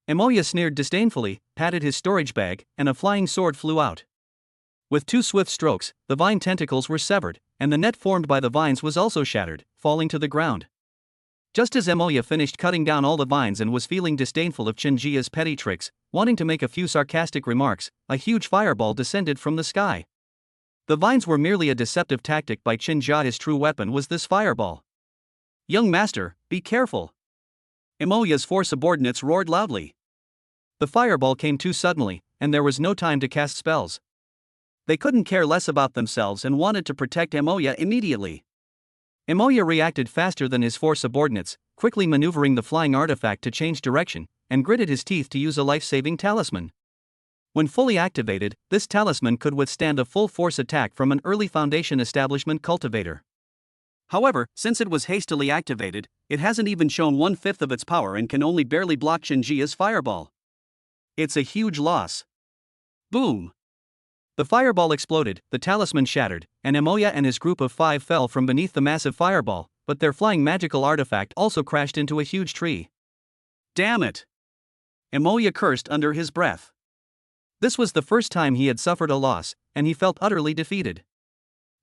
Emoya sneered disdainfully, patted his storage bag, and a flying sword flew out. With 2 swift strokes, the vine tentacles were severed, and the net formed by the vines was also shattered, falling to the ground. Just as Emoya finished cutting down all the vines and was feeling disdainful of Chen Jia's petty tricks, wanting to make a few sarcastic remarks, a huge fireball descended from the sky. The vines were merely a deceptive tactic by Chen Jia. His true weapon was this fireball. Young master, be careful. Emoya's 4 subordinates roared loudly. The fireball came too suddenly, and there was no time to cast spells. They couldn't care less about themselves and wanted to protect Emoya immediately. Emoya reacted faster than his 4 subordinates, quickly maneuvering the flying artifact to change direction, and gritted his teeth to use a life-saving talisman. When fully activated, this talisman could withstand a full-force attack from an early Foundation establishment cultivator. However, since it was hastily activated, it hasn't even shown 1/5 of its power and can only barely block Shinjia's fireball. It's a huge loss. Boom! The fireball exploded, the talisman shattered, and Emoya and his group of 5 fell from beneath the massive fireball, but their flying magical artifact also crashed into a huge tree. Damn it! Emoya cursed under his breath. This was the first time he had suffered a loss, and he felt utterly defeated.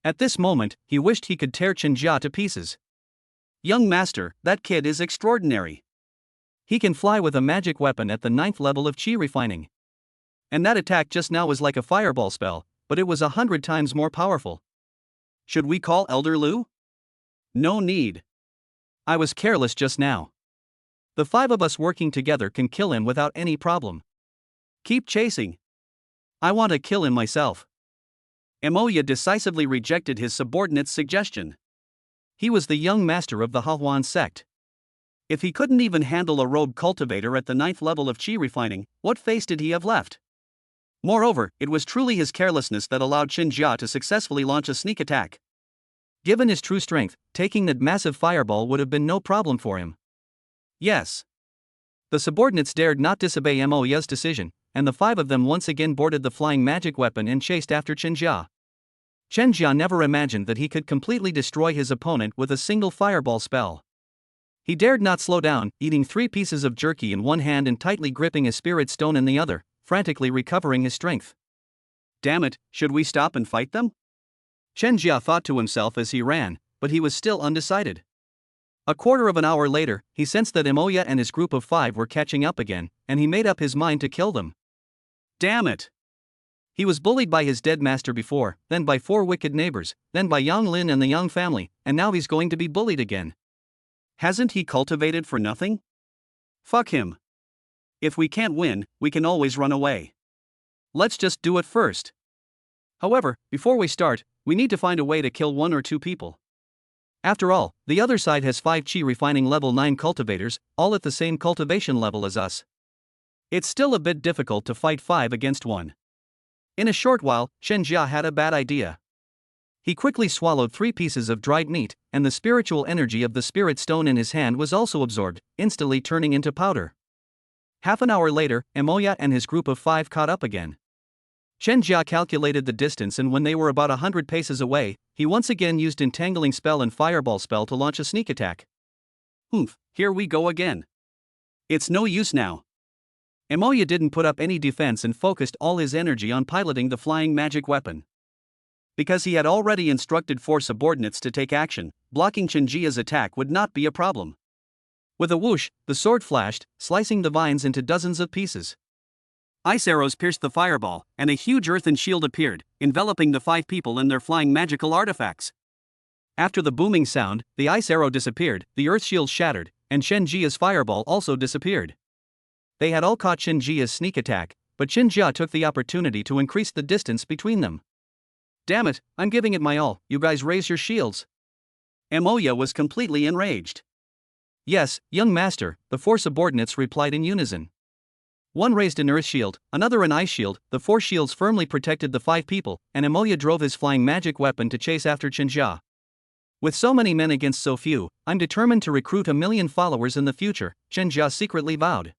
At this moment, he wished he could tear Shinjia to pieces. Young master, that kid is extraordinary. He can fly with a magic weapon at the 9th level of chi refining. And that attack just now was like a fireball spell, but it was 100 times more powerful. Should we call Elder Lu? No need. I was careless just now. The 5 of us working together can kill him without any problem. Keep chasing. I want to kill him myself. Emoya decisively rejected his subordinate's suggestion. He was the young master of the Demon Sect. If he couldn't even handle a rogue cultivator at the 9th level of chi refining, what face did he have left? Moreover, it was truly his carelessness that allowed Shinjia to successfully launch a sneak attack. Given his true strength, taking that massive fireball would have been no problem for him. Yes. The subordinates dared not disobey Emoya's decision, and the 5 of them once again boarded the flying magic weapon and chased after Shinjia. Shinjia never imagined that he could completely destroy his opponent with a single fireball spell. He dared not slow down, eating 3 pieces of jerky in one hand and tightly gripping a spirit stone in the other, frantically recovering his strength. Damn it, should we stop and fight them? Shinjia thought to himself as he ran, but he was still undecided. A quarter of an hour later, he sensed that Emoya and his group of 5 were catching up again, and he made up his mind to kill them. Damn it! He was bullied by his dead master before, then by 4 wicked neighbors, then by Yang Lin and the Yang family, and now he's going to be bullied again. Hasn't he cultivated for nothing? Fuck him. If we can't win, we can always run away. Let's just do it first. However, before we start, we need to find a way to kill 1 or 2 people. After all, the other side has 5 chi refining level 9 cultivators, all at the same cultivation level as us. It's still a bit difficult to fight 5 against 1. In a short while, Shinjia had a bad idea. He quickly swallowed 3 pieces of dried meat, and the spiritual energy of the spirit stone in his hand was also absorbed, instantly turning into powder. Half an hour later, Emoya and his group of 5 caught up again. Shinjia calculated the distance, and when they were about 100 paces away, he once again used Entangling Spell and Fireball Spell to launch a sneak attack. Here we go again. It's no use now. Emoya didn't put up any defense and focused all his energy on piloting the flying magic weapon. Because he had already instructed 4 subordinates to take action, blocking Shinjia's attack would not be a problem. With a whoosh, the sword flashed, slicing the vines into dozens of pieces. Ice arrows pierced the fireball, and a huge earthen shield appeared, enveloping the 5 people and their flying magical artifacts. After the booming sound, the ice arrow disappeared, the earth shield shattered, and Shinjia's fireball also disappeared. They had all caught Shinjia's sneak attack, but Shinjia took the opportunity to increase the distance between them. Damn it, I'm giving it my all, you guys raise your shields. Emoya was completely enraged. Yes, young master, the 4 subordinates replied in unison. One raised an earth shield, another an ice shield, the 4 shields firmly protected the 5 people, and Emoya drove his flying magic weapon to chase after Shinjia. With so many men against so few, I'm determined to recruit 1,000,000 followers in the future, Shinjia secretly vowed.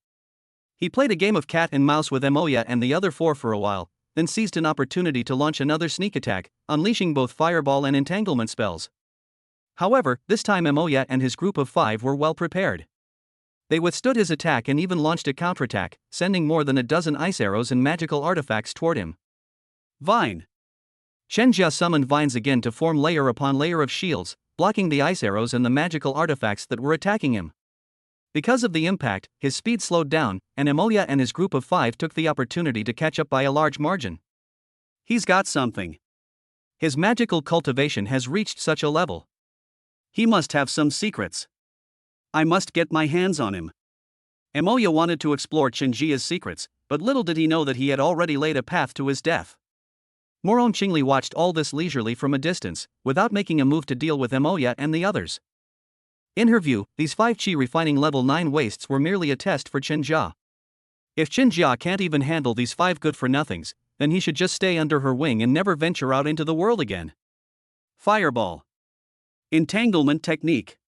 He played a game of cat and mouse with Emoya and the other 4 for a while, then seized an opportunity to launch another sneak attack, unleashing both fireball and entanglement spells. However, this time Emoya and his group of 5 were well prepared. They withstood his attack and even launched a counterattack, sending more than a dozen ice arrows and magical artifacts toward him. Vine. Shinjia summoned vines again to form layer upon layer of shields, blocking the ice arrows and the magical artifacts that were attacking him. Because of the impact, his speed slowed down, and Emoya and his group of 5 took the opportunity to catch up by a large margin. He's got something. His magical cultivation has reached such a level. He must have some secrets. I must get my hands on him. Emoya wanted to explore Shinjia's secrets, but little did he know that he had already laid a path to his death. Moron Qingli watched all this leisurely from a distance, without making a move to deal with Emoya and the others. In her view, these 5 chi refining level 9 wastes were merely a test for Chenjia. If Chenjia can't even handle these 5 good-for-nothings, then he should just stay under her wing and never venture out into the world again. Fireball. Entanglement technique.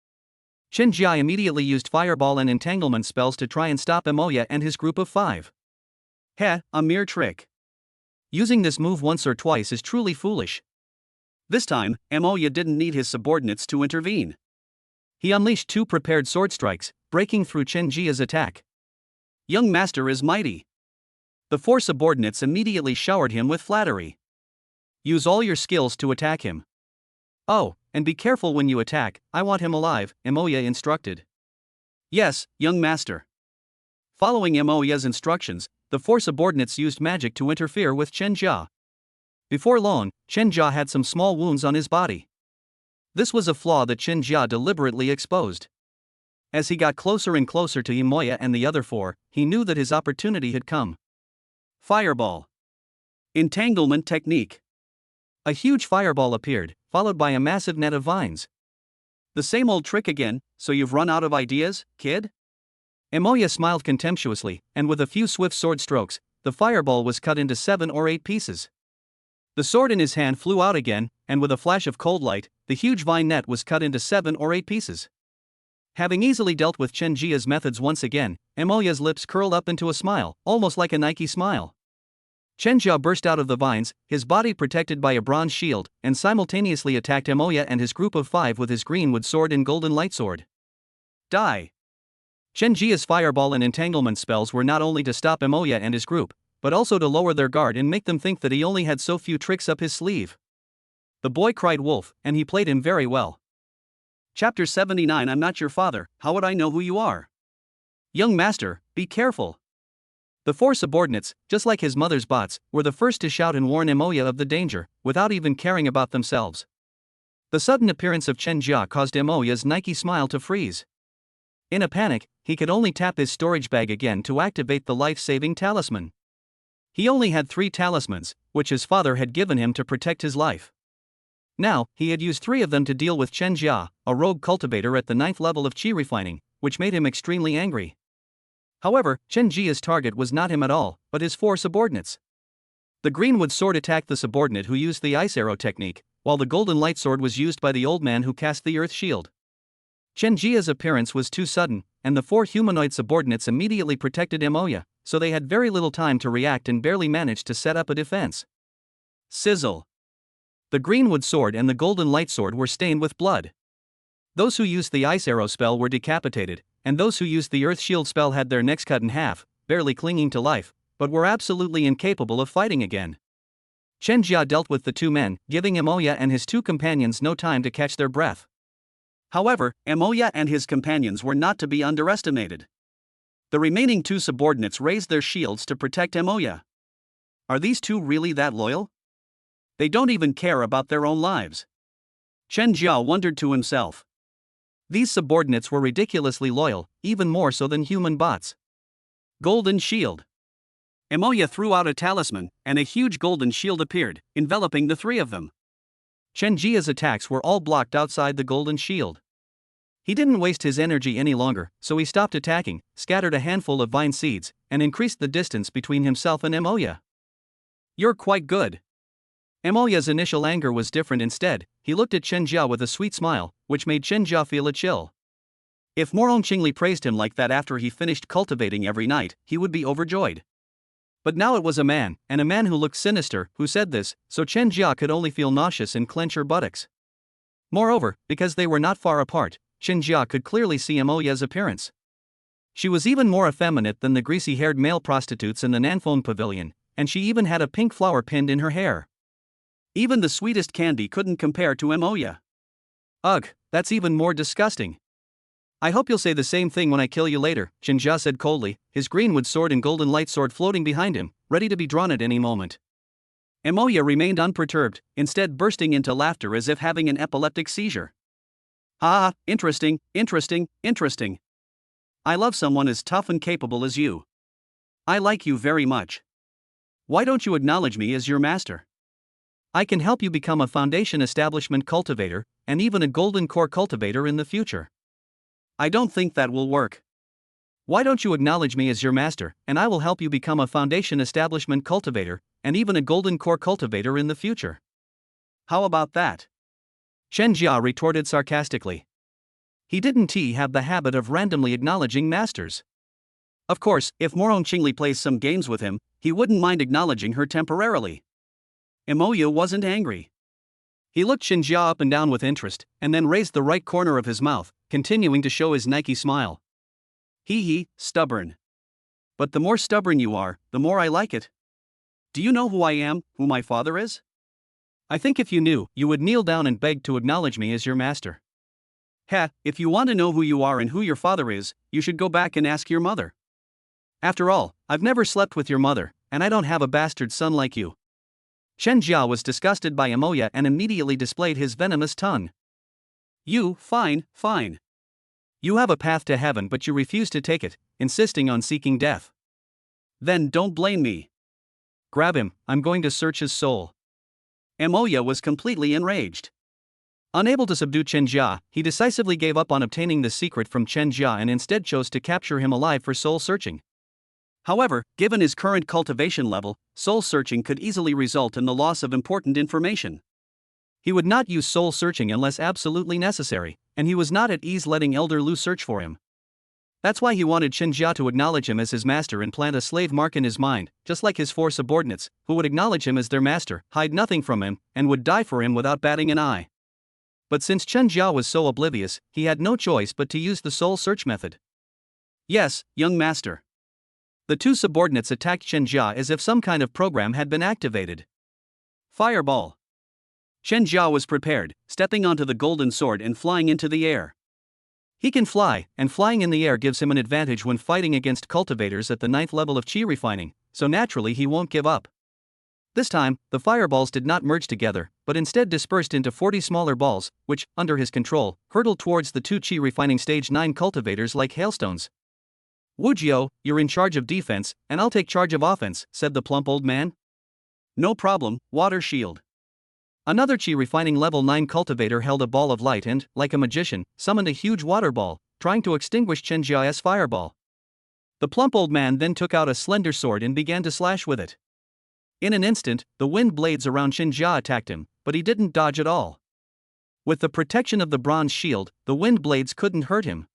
Chenjia immediately used fireball and entanglement spells to try and stop Emoya and his group of 5. Heh, a mere trick. Using this move once or twice is truly foolish. This time, Emoya didn't need his subordinates to intervene. He unleashed 2 prepared sword strikes, breaking through Chenjia's attack. Young master is mighty. The 4 subordinates immediately showered him with flattery. Use all your skills to attack him. Oh, and be careful when you attack, I want him alive, Emoya instructed. Yes, young master. Following Emoya's instructions, the 4 subordinates used magic to interfere with Chenjia. Before long, Chenjia had some small wounds on his body. This was a flaw that Chenjia deliberately exposed. As he got closer and closer to Emoya and the other 4, he knew that his opportunity had come. Fireball. Entanglement technique. A huge fireball appeared, followed by a massive net of vines. The same old trick again, so you've run out of ideas, kid? Emoya smiled contemptuously, and with a few swift sword strokes, the fireball was cut into 7 or 8 pieces. The sword in his hand flew out again, and with a flash of cold light, the huge vine net was cut into 7 or 8 pieces. Having easily dealt with Chenjia's methods once again, Emoya's lips curled up into a smile, almost like a Nike smile. Chenjia burst out of the vines, his body protected by a bronze shield, and simultaneously attacked Emoya and his group of 5 with his greenwood sword and golden light sword. Die! Chenjia's fireball and entanglement spells were not only to stop Emoya and his group, but also to lower their guard and make them think that he only had so few tricks up his sleeve. The boy cried wolf, and he played him very well. Chapter 79. I'm not your father, how would I know who you are? Young master, be careful. The 4 subordinates, just like his mother's bots, were the first to shout and warn Emoya of the danger, without even caring about themselves. The sudden appearance of Chenjia caused Emoya's Nike smile to freeze. In a panic, he could only tap his storage bag again to activate the life-saving talisman. He only had 3 talismans, which his father had given him to protect his life. Now, he had used 3 of them to deal with Chenjia, a rogue cultivator at the 9th level of chi refining, which made him extremely angry. However, Chenjia's target was not him at all, but his 4 subordinates. The greenwood sword attacked the subordinate who used the ice arrow technique, while the golden light sword was used by the old man who cast the earth shield. Chenjia's appearance was too sudden, and the 4 humanoid subordinates immediately protected Emoya, so they had very little time to react and barely managed to set up a defense. Sizzle. The greenwood sword and the golden light sword were stained with blood. Those who used the ice arrow spell were decapitated, and those who used the earth shield spell had their necks cut in half, barely clinging to life, but were absolutely incapable of fighting again. Chenjia dealt with the 2 men, giving Emoya and his 2 companions no time to catch their breath. However, Emoya and his companions were not to be underestimated. The remaining 2 subordinates raised their shields to protect Emoya. Are these 2 really that loyal? They don't even care about their own lives. Chenjia wondered to himself. These subordinates were ridiculously loyal, even more so than human bots. Golden shield. Emoya threw out a talisman, and a huge golden shield appeared, enveloping the 3 of them. Chenjia's attacks were all blocked outside the golden shield. He didn't waste his energy any longer, so he stopped attacking, scattered a handful of vine seeds, and increased the distance between himself and Emoya. You're quite good. Emoya's initial anger was different instead. He looked at Chenjia with a sweet smile, which made Chenjia feel a chill. If Morong Qingli praised him like that after he finished cultivating every night, he would be overjoyed. But now it was a man, and a man who looked sinister, who said this, so Chenjia could only feel nauseous and clench her buttocks. Moreover, because they were not far apart, Chenjia could clearly see Emoya's appearance. She was even more effeminate than the greasy-haired male prostitutes in the Nanfone pavilion, and she even had a pink flower pinned in her hair. Even the sweetest candy couldn't compare to Emoya. Ugh, that's even more disgusting. I hope you'll say the same thing when I kill you later, Chenjia said coldly, his greenwood sword and golden light sword floating behind him, ready to be drawn at any moment. Emoya remained unperturbed, instead bursting into laughter as if having an epileptic seizure. Ah, interesting, interesting, interesting. I love someone as tough and capable as you. I like you very much. Why don't you acknowledge me as your master? I can help you become a foundation establishment cultivator, and even a golden core cultivator in the future. I don't think that will work. Why don't you acknowledge me as your master, and I will help you become a foundation establishment cultivator, and even a golden core cultivator in the future? How about that? Chen Jia retorted sarcastically. He didn't have the habit of randomly acknowledging masters. Of course, if Morong Qingli plays some games with him, he wouldn't mind acknowledging her temporarily. Emoya wasn't angry. He looked Chen Jia up and down with interest, and then raised the right corner of his mouth, continuing to show his Nike smile. Hee, stubborn. But the more stubborn you are, the more I like it. Do you know who I am, who my father is? I think if you knew, you would kneel down and beg to acknowledge me as your master. If you want to know who you are and who your father is, you should go back and ask your mother. After all, I've never slept with your mother, and I don't have a bastard son like you. Chen Jia was disgusted by Emoya and immediately displayed his venomous tongue. Fine. You have a path to heaven, but you refuse to take it, insisting on seeking death. Then don't blame me. Grab him, I'm going to search his soul. Emoya was completely enraged. Unable to subdue Chen Jia, he decisively gave up on obtaining the secret from Chen Jia and instead chose to capture him alive for soul searching. However, given his current cultivation level, soul searching could easily result in the loss of important information. He would not use soul searching unless absolutely necessary, and he was not at ease letting Elder Lu search for him. That's why he wanted Chen Jia to acknowledge him as his master and plant a slave mark in his mind, just like his 4 subordinates, who would acknowledge him as their master, hide nothing from him, and would die for him without batting an eye. But since Chen Jia was so oblivious, he had no choice but to use the soul search method. Yes, young master. The 2 subordinates attacked Chen Jia as if some kind of program had been activated. Fireball. Chen Jia was prepared, stepping onto the golden sword and flying into the air. He can fly, and flying in the air gives him an advantage when fighting against cultivators at the 9th level of Qi refining, so naturally he won't give up. This time, the fireballs did not merge together, but instead dispersed into 40 smaller balls, which, under his control, hurtled towards the 2 Qi refining stage 9 cultivators like hailstones. Wu Jiao, you're in charge of defense, and I'll take charge of offense, said the plump old man. No problem, water shield. Another Qi refining level 9 cultivator held a ball of light and, like a magician, summoned a huge water ball, trying to extinguish Chen Jia's fireball. The plump old man then took out a slender sword and began to slash with it. In an instant, the wind blades around Chen Jia attacked him, but he didn't dodge at all. With the protection of the bronze shield, the wind blades couldn't hurt him.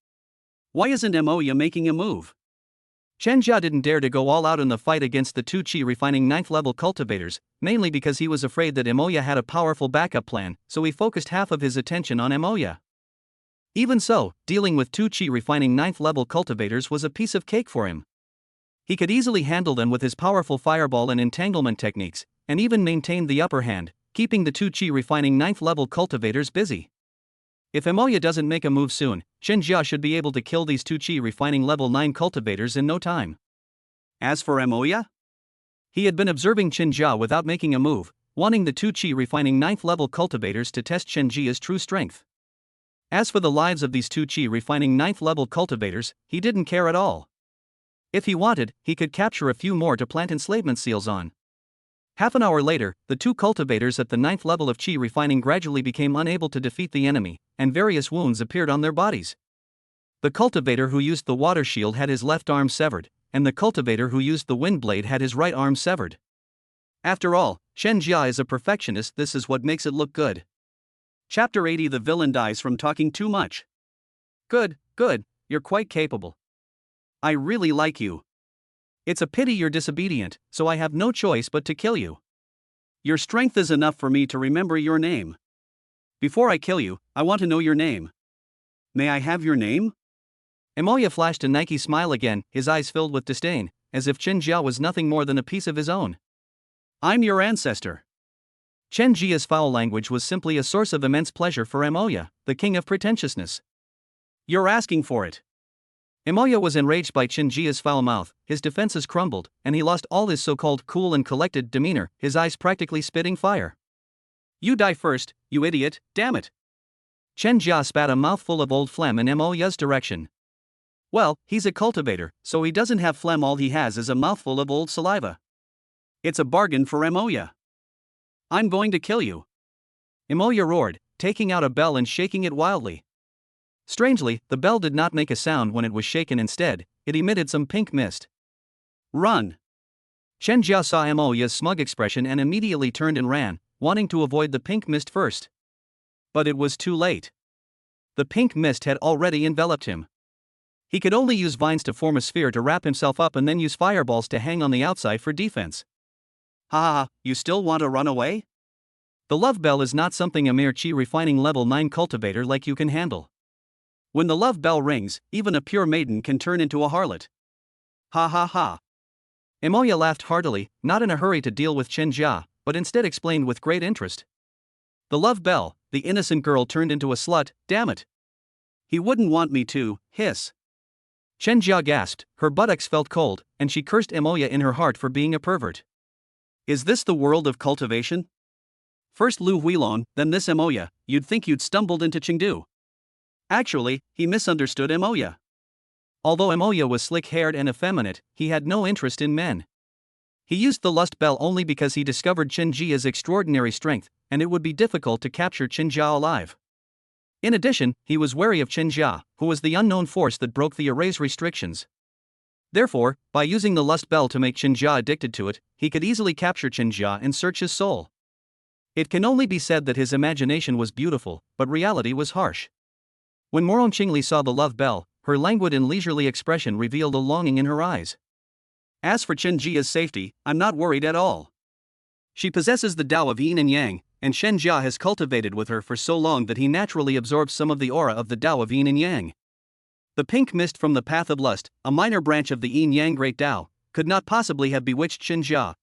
Why isn't Emoya making a move? Chen Jia didn't dare to go all out in the fight against the 2 Qi refining 9th level cultivators, mainly because he was afraid that Emoya had a powerful backup plan, so he focused half of his attention on Emoya. Even so, dealing with 2 Qi refining 9th level cultivators was a piece of cake for him. He could easily handle them with his powerful fireball and entanglement techniques, and even maintained the upper hand, keeping the 2 Qi refining 9th level cultivators busy. If Emoya doesn't make a move soon, Chen Jia should be able to kill these 2 Qi refining level 9 cultivators in no time. As for Emoya? He had been observing Chen Jia without making a move, wanting the 2 Qi refining 9th level cultivators to test Chen Jia's true strength. As for the lives of these 2 Qi refining 9th level cultivators, he didn't care at all. If he wanted, he could capture a few more to plant enslavement seals on. Half an hour later, the 2 cultivators at the 9th level of Qi refining gradually became unable to defeat the enemy, and various wounds appeared on their bodies. The cultivator who used the water shield had his left arm severed, and the cultivator who used the wind blade had his right arm severed. After all, Chen Jia is a perfectionist, this is what makes it look good. Chapter 80. The villain dies from talking too much. Good, you're quite capable. I really like you. It's a pity you're disobedient, so I have no choice but to kill you. Your strength is enough for me to remember your name. Before I kill you, I want to know your name. May I have your name? Emoya flashed a Nike smile again, his eyes filled with disdain, as if Chen Jia was nothing more than a piece of his own. I'm your ancestor. Chen Jia's foul language was simply a source of immense pleasure for Emoya, the king of pretentiousness. You're asking for it. Emoya was enraged by Chen Jia's foul mouth, his defenses crumbled, and he lost all his so-called cool and collected demeanor, his eyes practically spitting fire. You die first, you idiot, damn it. Chen Jia spat a mouthful of old phlegm in Emoya's direction. Well, he's a cultivator, so he doesn't have phlegm, all he has is a mouthful of old saliva. It's a bargain for Emoya. I'm going to kill you. Emoya roared, taking out a bell and shaking it wildly. Strangely, the bell did not make a sound when it was shaken. Instead, it emitted some pink mist. Run! Chen Jia saw Emoya's smug expression and immediately turned and ran, wanting to avoid the pink mist first. But it was too late. The pink mist had already enveloped him. He could only use vines to form a sphere to wrap himself up and then use fireballs to hang on the outside for defense. Ha ha ha, you still want to run away? The love bell is not something a mere chi refining level 9 cultivator like you can handle. When the love bell rings, even a pure maiden can turn into a harlot. Ha ha ha. Emoya laughed heartily, not in a hurry to deal with Chen Jia, but instead explained with great interest. The love bell, the innocent girl turned into a slut, damn it. He wouldn't want me to, hiss. Chen Jia gasped, her buttocks felt cold, and she cursed Emoya in her heart for being a pervert. Is this the world of cultivation? First Lu Huilong, then this Emoya, you'd think you'd stumbled into Chengdu. Actually, he misunderstood Emoya. Although Emoya was slick-haired and effeminate, he had no interest in men. He used the lust bell only because he discovered Chen Jia's extraordinary strength, and it would be difficult to capture Chen Jia alive. In addition, he was wary of Chen Jia, who was the unknown force that broke the array's restrictions. Therefore, by using the lust bell to make Chen Jia addicted to it, he could easily capture Chen Jia and search his soul. It can only be said that his imagination was beautiful, but reality was harsh. When Morong Qingli saw the love bell, her languid and leisurely expression revealed a longing in her eyes. As for Chen Jia's safety, I'm not worried at all. She possesses the Tao of Yin and Yang, and Chen Jia has cultivated with her for so long that he naturally absorbs some of the aura of the Tao of Yin and Yang. The pink mist from the path of lust, a minor branch of the Yin Yang Great Tao, could not possibly have bewitched Chen Jia.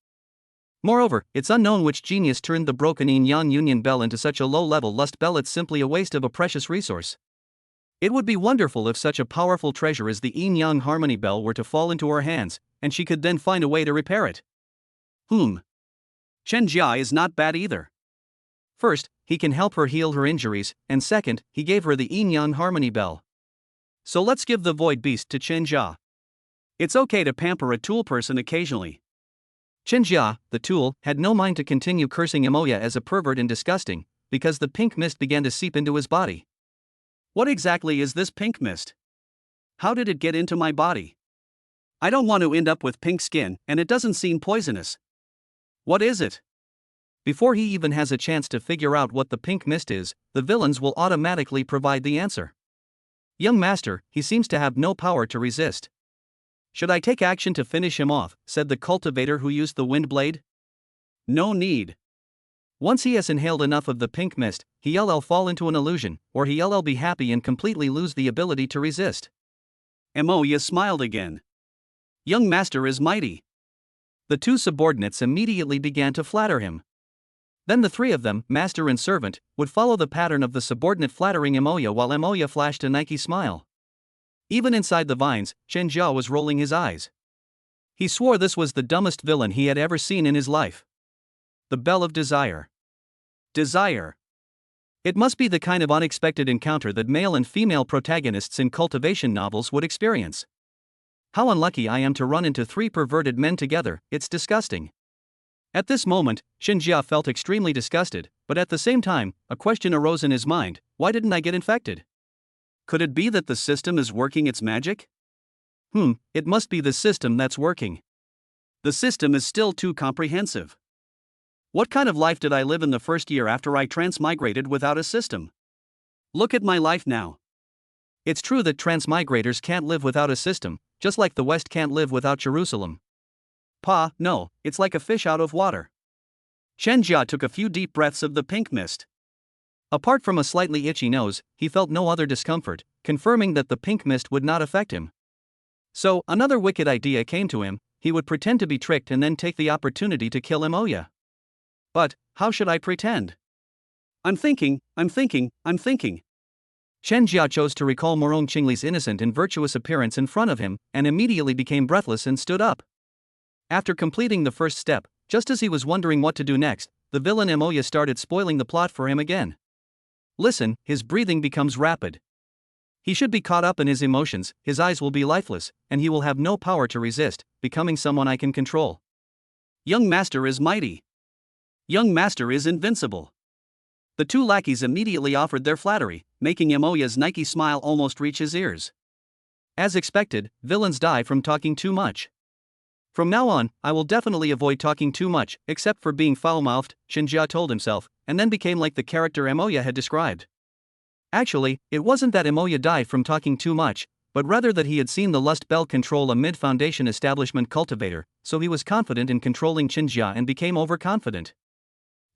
Moreover, it's unknown which genius turned the broken Yin Yang Union bell into such a low-level lust bell. It's simply a waste of a precious resource. It would be wonderful if such a powerful treasure as the Yin Yang Harmony Bell were to fall into her hands, and she could then find a way to repair it. Chen Jia is not bad either. First, he can help her heal her injuries, and second, he gave her the Yin Yang Harmony Bell. So let's give the Void Beast to Chen Jia. It's okay to pamper a tool person occasionally. Chen Jia, the tool, had no mind to continue cursing Emoya as a pervert and disgusting, because the pink mist began to seep into his body. What exactly is this pink mist? How did it get into my body? I don't want to end up with pink skin, and it doesn't seem poisonous. What is it? Before he even has a chance to figure out what the pink mist is, the villains will automatically provide the answer. Young master, he seems to have no power to resist. Should I take action to finish him off, said the cultivator who used the wind blade? No need. Once he has inhaled enough of the pink mist, he'll fall into an illusion, or he'll be happy and completely lose the ability to resist. Emoya smiled again. Young master is mighty. The two subordinates immediately began to flatter him. Then the three of them, master and servant, would follow the pattern of the subordinate flattering Emoya while Emoya flashed a Nike smile. Even inside the vines, Chen Jia was rolling his eyes. He swore this was the dumbest villain he had ever seen in his life. The Bell of Desire. Desire. It must be the kind of unexpected encounter that male and female protagonists in cultivation novels would experience. How unlucky I am to run into three perverted men together, it's disgusting. At this moment, Chen Jia felt extremely disgusted, but at the same time, a question arose in his mind: why didn't I get infected? Could it be that the system is working its magic? It must be the system that's working. The system is still too comprehensive. What kind of life did I live in the first year after I transmigrated without a system? Look at my life now. It's true that transmigrators can't live without a system, just like the West can't live without Jerusalem. No, it's like a fish out of water. Chen Jia took a few deep breaths of the pink mist. Apart from a slightly itchy nose, he felt no other discomfort, confirming that the pink mist would not affect him. So, another wicked idea came to him: he would pretend to be tricked and then take the opportunity to kill Emoya. But, how should I pretend? I'm thinking. Chen Jia chose to recall Morong Qingli's innocent and virtuous appearance in front of him, and immediately became breathless and stood up. After completing the first step, just as he was wondering what to do next, the villain Emoya started spoiling the plot for him again. Listen, his breathing becomes rapid. He should be caught up in his emotions, his eyes will be lifeless, and he will have no power to resist, becoming someone I can control. Young master is mighty. Young master is invincible. The two lackeys immediately offered their flattery, making Emoya's Nike smile almost reach his ears. As expected, villains die from talking too much. From now on, I will definitely avoid talking too much, except for being foul-mouthed, Shinja told himself, and then became like the character Emoya had described. Actually, it wasn't that Emoya died from talking too much, but rather that he had seen the Lust Bell control a mid-foundation establishment cultivator, so he was confident in controlling Shinja and became overconfident.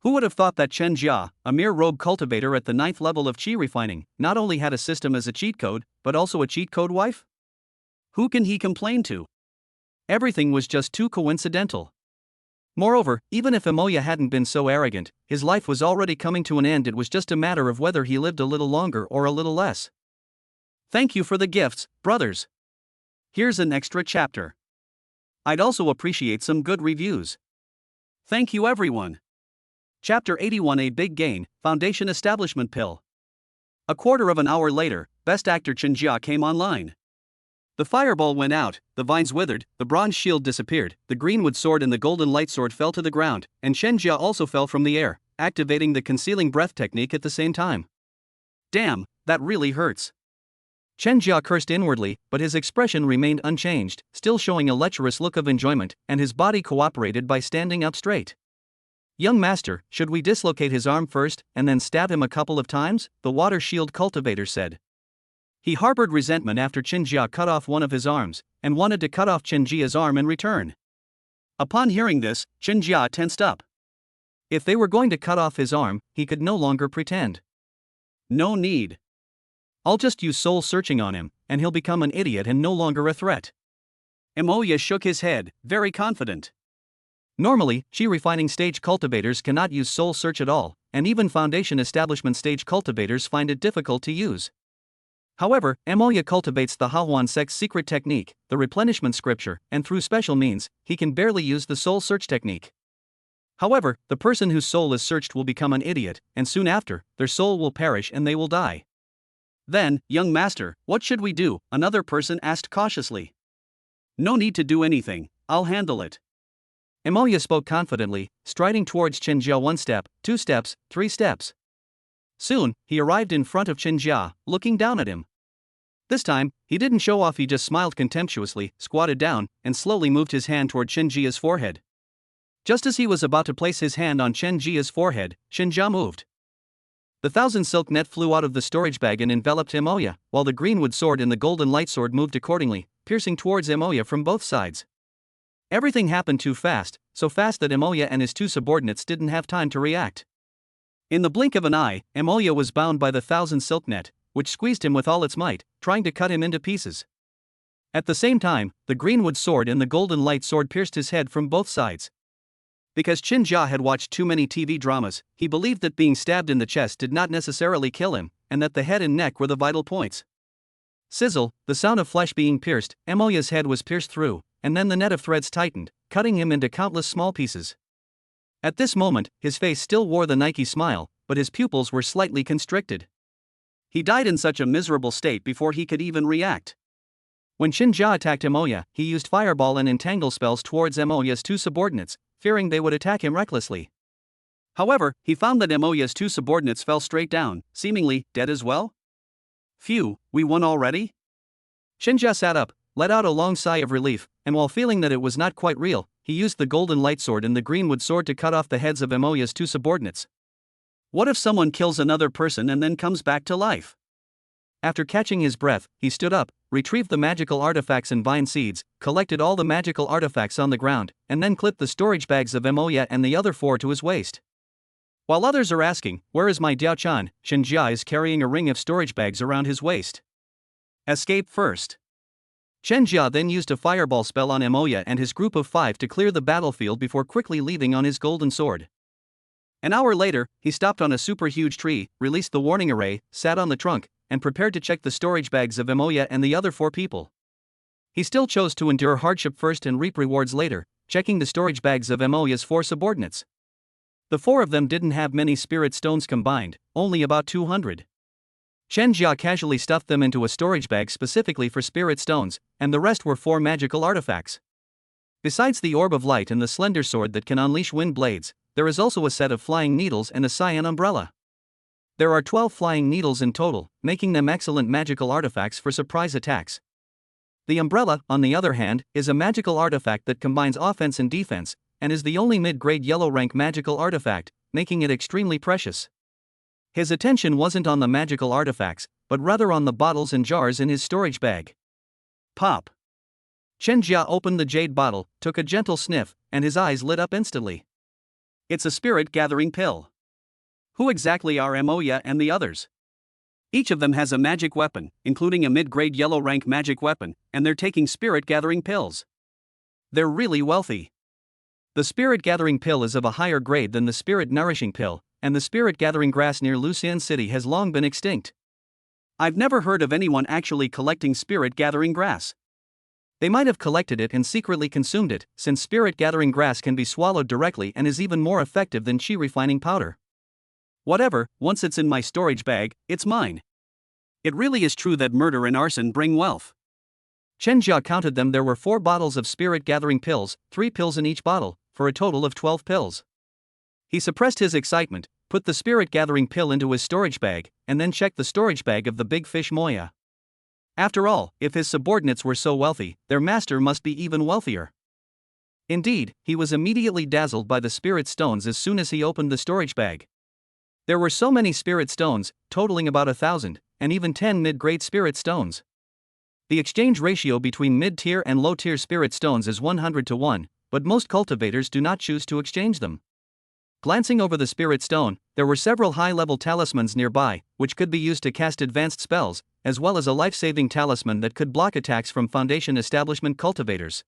Who would have thought that Shinja, a mere rogue cultivator at the 9th level of chi refining, not only had a system as a cheat code, but also a cheat code wife? Who can he complain to? Everything was just too coincidental. Moreover, even if Emoya hadn't been so arrogant, his life was already coming to an end. It was just a matter of whether he lived a little longer or a little less. Thank you for the gifts, brothers. Here's an extra chapter. I'd also appreciate some good reviews. Thank you everyone. Chapter 81, A Big Gain, Foundation Establishment Pill. A quarter of an hour later, Best Actor Shinja came online. The fireball went out, the vines withered, the bronze shield disappeared, the greenwood sword and the golden light sword fell to the ground, and Shinja also fell from the air, activating the concealing breath technique at the same time. Damn, that really hurts. Shinja cursed inwardly, but his expression remained unchanged, still showing a lecherous look of enjoyment, and his body cooperated by standing up straight. Young master, should we dislocate his arm first, and then stab him a couple of times? The water shield cultivator said. He harbored resentment after Shinja cut off one of his arms, and wanted to cut off Shinjia's arm in return. Upon hearing this, Shinja tensed up. If they were going to cut off his arm, he could no longer pretend. No need. I'll just use soul searching on him, and he'll become an idiot and no longer a threat. Emoya shook his head, very confident. Normally, chi refining stage cultivators cannot use soul search at all, and even foundation establishment stage cultivators find it difficult to use. However, Emoya cultivates the Demon Sect's secret technique, the replenishment scripture, and through special means, he can barely use the soul search technique. However, the person whose soul is searched will become an idiot, and soon after, their soul will perish and they will die. Then, young master, what should we do? Another person asked cautiously. No need to do anything, I'll handle it. Emoya spoke confidently, striding towards Shinja 1 step, 2 steps, 3 steps. Soon, he arrived in front of Shinja, looking down at him. This time, he didn't show off, he just smiled contemptuously, squatted down, and slowly moved his hand toward Shinjia's forehead. Just as he was about to place his hand on Shinjia's forehead, Shinja moved. The 1,000 silk net flew out of the storage bag and enveloped Emoya, while the greenwood sword and the golden light sword moved accordingly, piercing towards Emoya from both sides. Everything happened too fast, so fast that Emoya and his two subordinates didn't have time to react. In the blink of an eye, Emoya was bound by the 1,000 silk net, which squeezed him with all its might, trying to cut him into pieces. At the same time, the greenwood sword and the golden light sword pierced his head from both sides. Because Shinja had watched too many TV dramas, he believed that being stabbed in the chest did not necessarily kill him, and that the head and neck were the vital points. Sizzle, the sound of flesh being pierced, Emoya's head was pierced through, and then the net of threads tightened, cutting him into countless small pieces. At this moment, his face still wore the Nike smile, but his pupils were slightly constricted. He died in such a miserable state before he could even react. When Shinja attacked Emoya, he used fireball and entangle spells towards Emoya's two subordinates, fearing they would attack him recklessly. However, he found that Emoya's two subordinates fell straight down, seemingly dead as well. Phew, we won already? Shinja sat up, let out a long sigh of relief, and while feeling that it was not quite real, he used the golden light sword and the greenwood sword to cut off the heads of Emoya's two subordinates. What if someone kills another person and then comes back to life? After catching his breath, he stood up, retrieved the magical artifacts and vine seeds, collected all the magical artifacts on the ground, and then clipped the storage bags of Emoya and the other 4 to his waist. While others are asking, where is my Diao-chan, Shinja is carrying a ring of storage bags around his waist. Escape first. Shinja then used a fireball spell on Emoya and his group of 5 to clear the battlefield before quickly leaving on his golden sword. An hour later, he stopped on a super huge tree, released the warning array, sat on the trunk, and prepared to check the storage bags of Emoya and the other 4 people. He still chose to endure hardship first and reap rewards later, checking the storage bags of Emoya's 4 subordinates. The 4 of them didn't have many spirit stones combined, only about 200. Shinja casually stuffed them into a storage bag specifically for spirit stones, and the rest were 4 magical artifacts. Besides the orb of light and the slender sword that can unleash wind blades, there is also a set of flying needles and a cyan umbrella. There are 12 flying needles in total, making them excellent magical artifacts for surprise attacks. The umbrella, on the other hand, is a magical artifact that combines offense and defense, and is the only mid-grade yellow rank magical artifact, making it extremely precious. His attention wasn't on the magical artifacts, but rather on the bottles and jars in his storage bag. Pop. Chen Jia opened the jade bottle, took a gentle sniff, and his eyes lit up instantly. It's a spirit-gathering pill. Who exactly are Emoya and the others? Each of them has a magic weapon, including a mid-grade yellow rank magic weapon, and they're taking spirit-gathering pills. They're really wealthy. The spirit-gathering pill is of a higher grade than the spirit-nourishing pill, and the spirit-gathering grass near Lucian City has long been extinct. I've never heard of anyone actually collecting spirit-gathering grass. They might have collected it and secretly consumed it, since spirit-gathering grass can be swallowed directly and is even more effective than chi refining powder. Whatever, once it's in my storage bag, it's mine. It really is true that murder and arson bring wealth. Chen Jia counted them. There were 4 bottles of spirit-gathering pills, 3 pills in each bottle, for a total of 12 pills. He suppressed his excitement, put the spirit-gathering pill into his storage bag, and then checked the storage bag of the big fish Moya. After all, if his subordinates were so wealthy, their master must be even wealthier. Indeed, he was immediately dazzled by the spirit stones as soon as he opened the storage bag. There were so many spirit stones, totaling about 1,000, and even 10 mid-grade spirit stones. The exchange ratio between mid-tier and low-tier spirit stones is 100 to 1, but most cultivators do not choose to exchange them. Glancing over the spirit stone, there were several high-level talismans nearby, which could be used to cast advanced spells, as well as a life-saving talisman that could block attacks from Foundation establishment cultivators.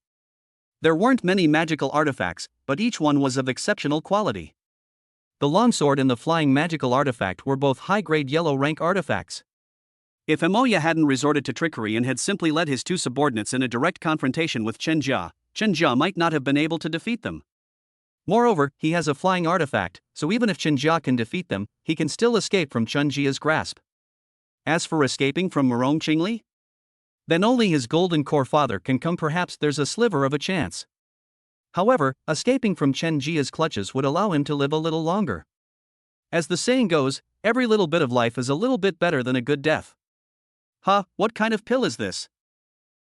There weren't many magical artifacts, but each one was of exceptional quality. The longsword and the flying magical artifact were both high-grade yellow rank artifacts. If Emoya hadn't resorted to trickery and had simply led his 2 subordinates in a direct confrontation with Chen Jia might not have been able to defeat them. Moreover, he has a flying artifact, so even if Chen Jia can defeat them, he can still escape from Chen Jia's grasp. As for escaping from Murong Qingli? Then only his golden core father can come. Perhaps there's a sliver of a chance. However, escaping from Chen Jia's clutches would allow him to live a little longer. As the saying goes, every little bit of life is a little bit better than a good death. Huh, what kind of pill is this?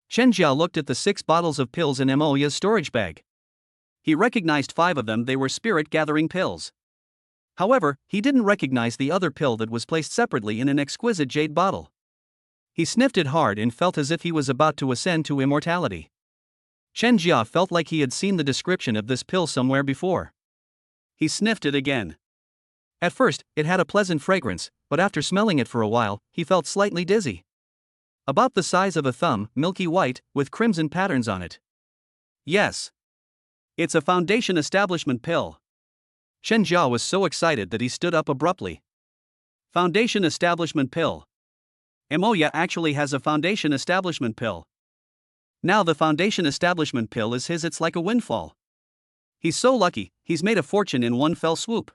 Chen Jia looked at the 6 bottles of pills in Emoya's storage bag. He recognized 5 of them. They were spirit-gathering pills. However, he didn't recognize the other pill that was placed separately in an exquisite jade bottle. He sniffed it hard and felt as if he was about to ascend to immortality. Chen Jia felt like he had seen the description of this pill somewhere before. He sniffed it again. At first, it had a pleasant fragrance, but after smelling it for a while, he felt slightly dizzy. About the size of a thumb, milky white, with crimson patterns on it. Yes. It's a Foundation establishment pill. Chen Jia was so excited that he stood up abruptly. Foundation establishment pill. Emoya actually has a Foundation establishment pill. Now the Foundation establishment pill is his. It's like a windfall. He's so lucky, he's made a fortune in one fell swoop.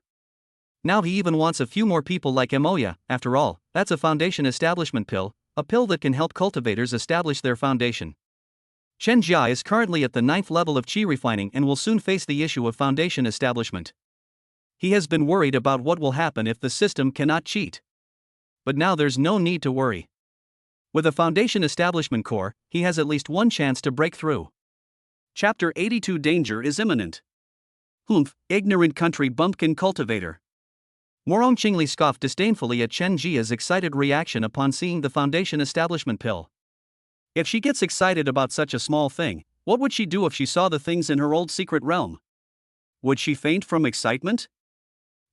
Now he even wants a few more people like Emoya. After all, that's a Foundation establishment pill, a pill that can help cultivators establish their foundation. Chen Jia is currently at the 9th level of chi refining and will soon face the issue of Foundation establishment. He has been worried about what will happen if the system cannot cheat. But now there's no need to worry. With a Foundation establishment core, he has at least one chance to break through. Chapter 82. Danger is imminent. Humph, ignorant country bumpkin cultivator. Murong Qingli scoffed disdainfully at Chen Jia's excited reaction upon seeing the Foundation establishment pill. If she gets excited about such a small thing, what would she do if she saw the things in her old secret realm? Would she faint from excitement?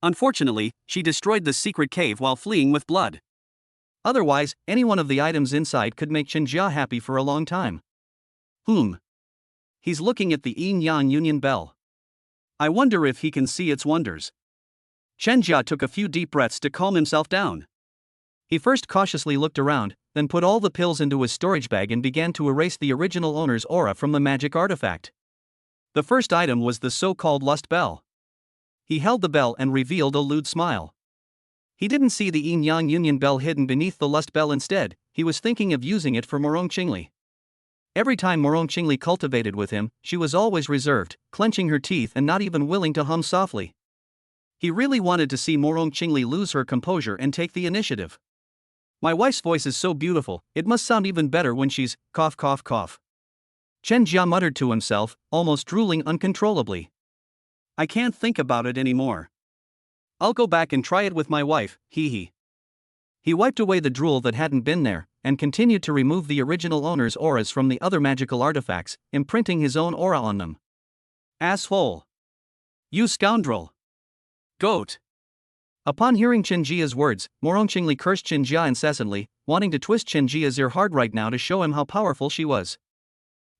Unfortunately, she destroyed the secret cave while fleeing with blood. Otherwise, any one of the items inside could make Chen Jia happy for a long time. He's looking at the Yin-Yang Union Bell. I wonder if he can see its wonders. Chen Jia took a few deep breaths to calm himself down. He first cautiously looked around, then put all the pills into his storage bag and began to erase the original owner's aura from the magic artifact. The first item was the so-called Lust Bell. He held the bell and revealed a lewd smile. He didn't see the Yin-Yang Union Bell hidden beneath the Lust Bell. Instead, he was thinking of using it for Murong Qingli. Every time Murong Qingli cultivated with him, she was always reserved, clenching her teeth and not even willing to hum softly. He really wanted to see Morong Qingli lose her composure and take the initiative. My wife's voice is so beautiful, it must sound even better when she's cough cough cough. Chen Jia muttered to himself, almost drooling uncontrollably. I can't think about it anymore. I'll go back and try it with my wife, hee hee. He wiped away the drool that hadn't been there, and continued to remove the original owner's auras from the other magical artifacts, imprinting his own aura on them. Asshole. You scoundrel. Goat. Upon hearing Chen Jia's words, Morong Qingli cursed Chen Jia incessantly, wanting to twist Chen Jia's ear hard right now to show him how powerful she was.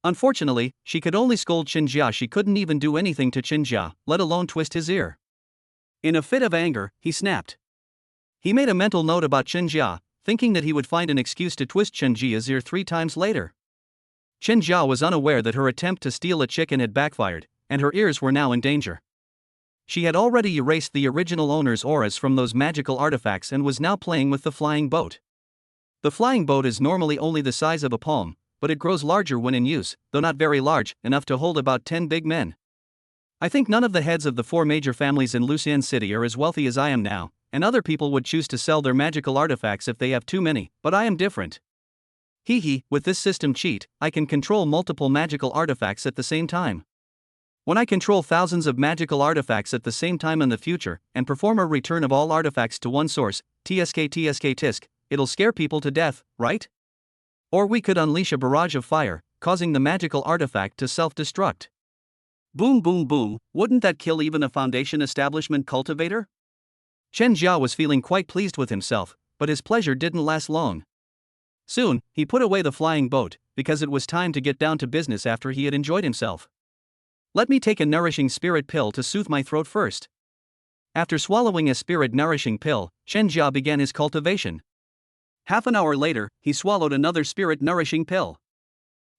Unfortunately, she could only scold Chen Jia. She couldn't even do anything to Chen Jia, let alone twist his ear. In a fit of anger, he snapped. He made a mental note about Chen Jia, thinking that he would find an excuse to twist Chen Jia's ear 3 times later. Chen Jia was unaware that her attempt to steal a chicken had backfired, and her ears were now in danger. She had already erased the original owner's auras from those magical artifacts and was now playing with the flying boat. The flying boat is normally only the size of a palm, but it grows larger when in use, though not very large, enough to hold about 10 big men. I think none of the heads of the 4 major families in Lucian City are as wealthy as I am now, and other people would choose to sell their magical artifacts if they have too many, but I am different. Hee hee, with this system cheat, I can control multiple magical artifacts at the same time. When I control thousands of magical artifacts at the same time in the future, and perform a return of all artifacts to one source, tisk, it'll scare people to death, right? Or we could unleash a barrage of fire, causing the magical artifact to self-destruct. Boom boom boom, wouldn't that kill even a foundation establishment cultivator? Chen Jia was feeling quite pleased with himself, but his pleasure didn't last long. Soon, he put away the flying boat, because it was time to get down to business after he had enjoyed himself. Let me take a nourishing spirit pill to soothe my throat first. After swallowing a spirit nourishing pill, Chen Jia began his cultivation. Half an hour later, he swallowed another spirit nourishing pill.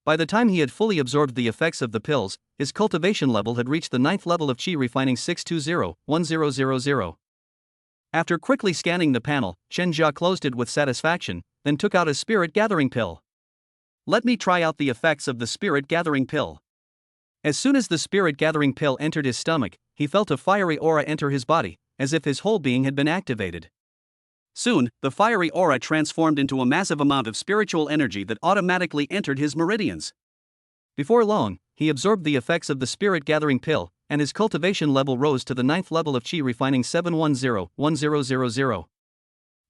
By the time he had fully absorbed the effects of the pills, his cultivation level had reached the 9th level of Qi refining 620-1000. After quickly scanning the panel, Chen Jia closed it with satisfaction, then took out a spirit gathering pill. Let me try out the effects of the spirit gathering pill. As soon as the spirit gathering pill entered his stomach, he felt a fiery aura enter his body, as if his whole being had been activated. Soon, the fiery aura transformed into a massive amount of spiritual energy that automatically entered his meridians. Before long, he absorbed the effects of the spirit gathering pill, and his cultivation level rose to the 9th level of Qi refining 710-1000.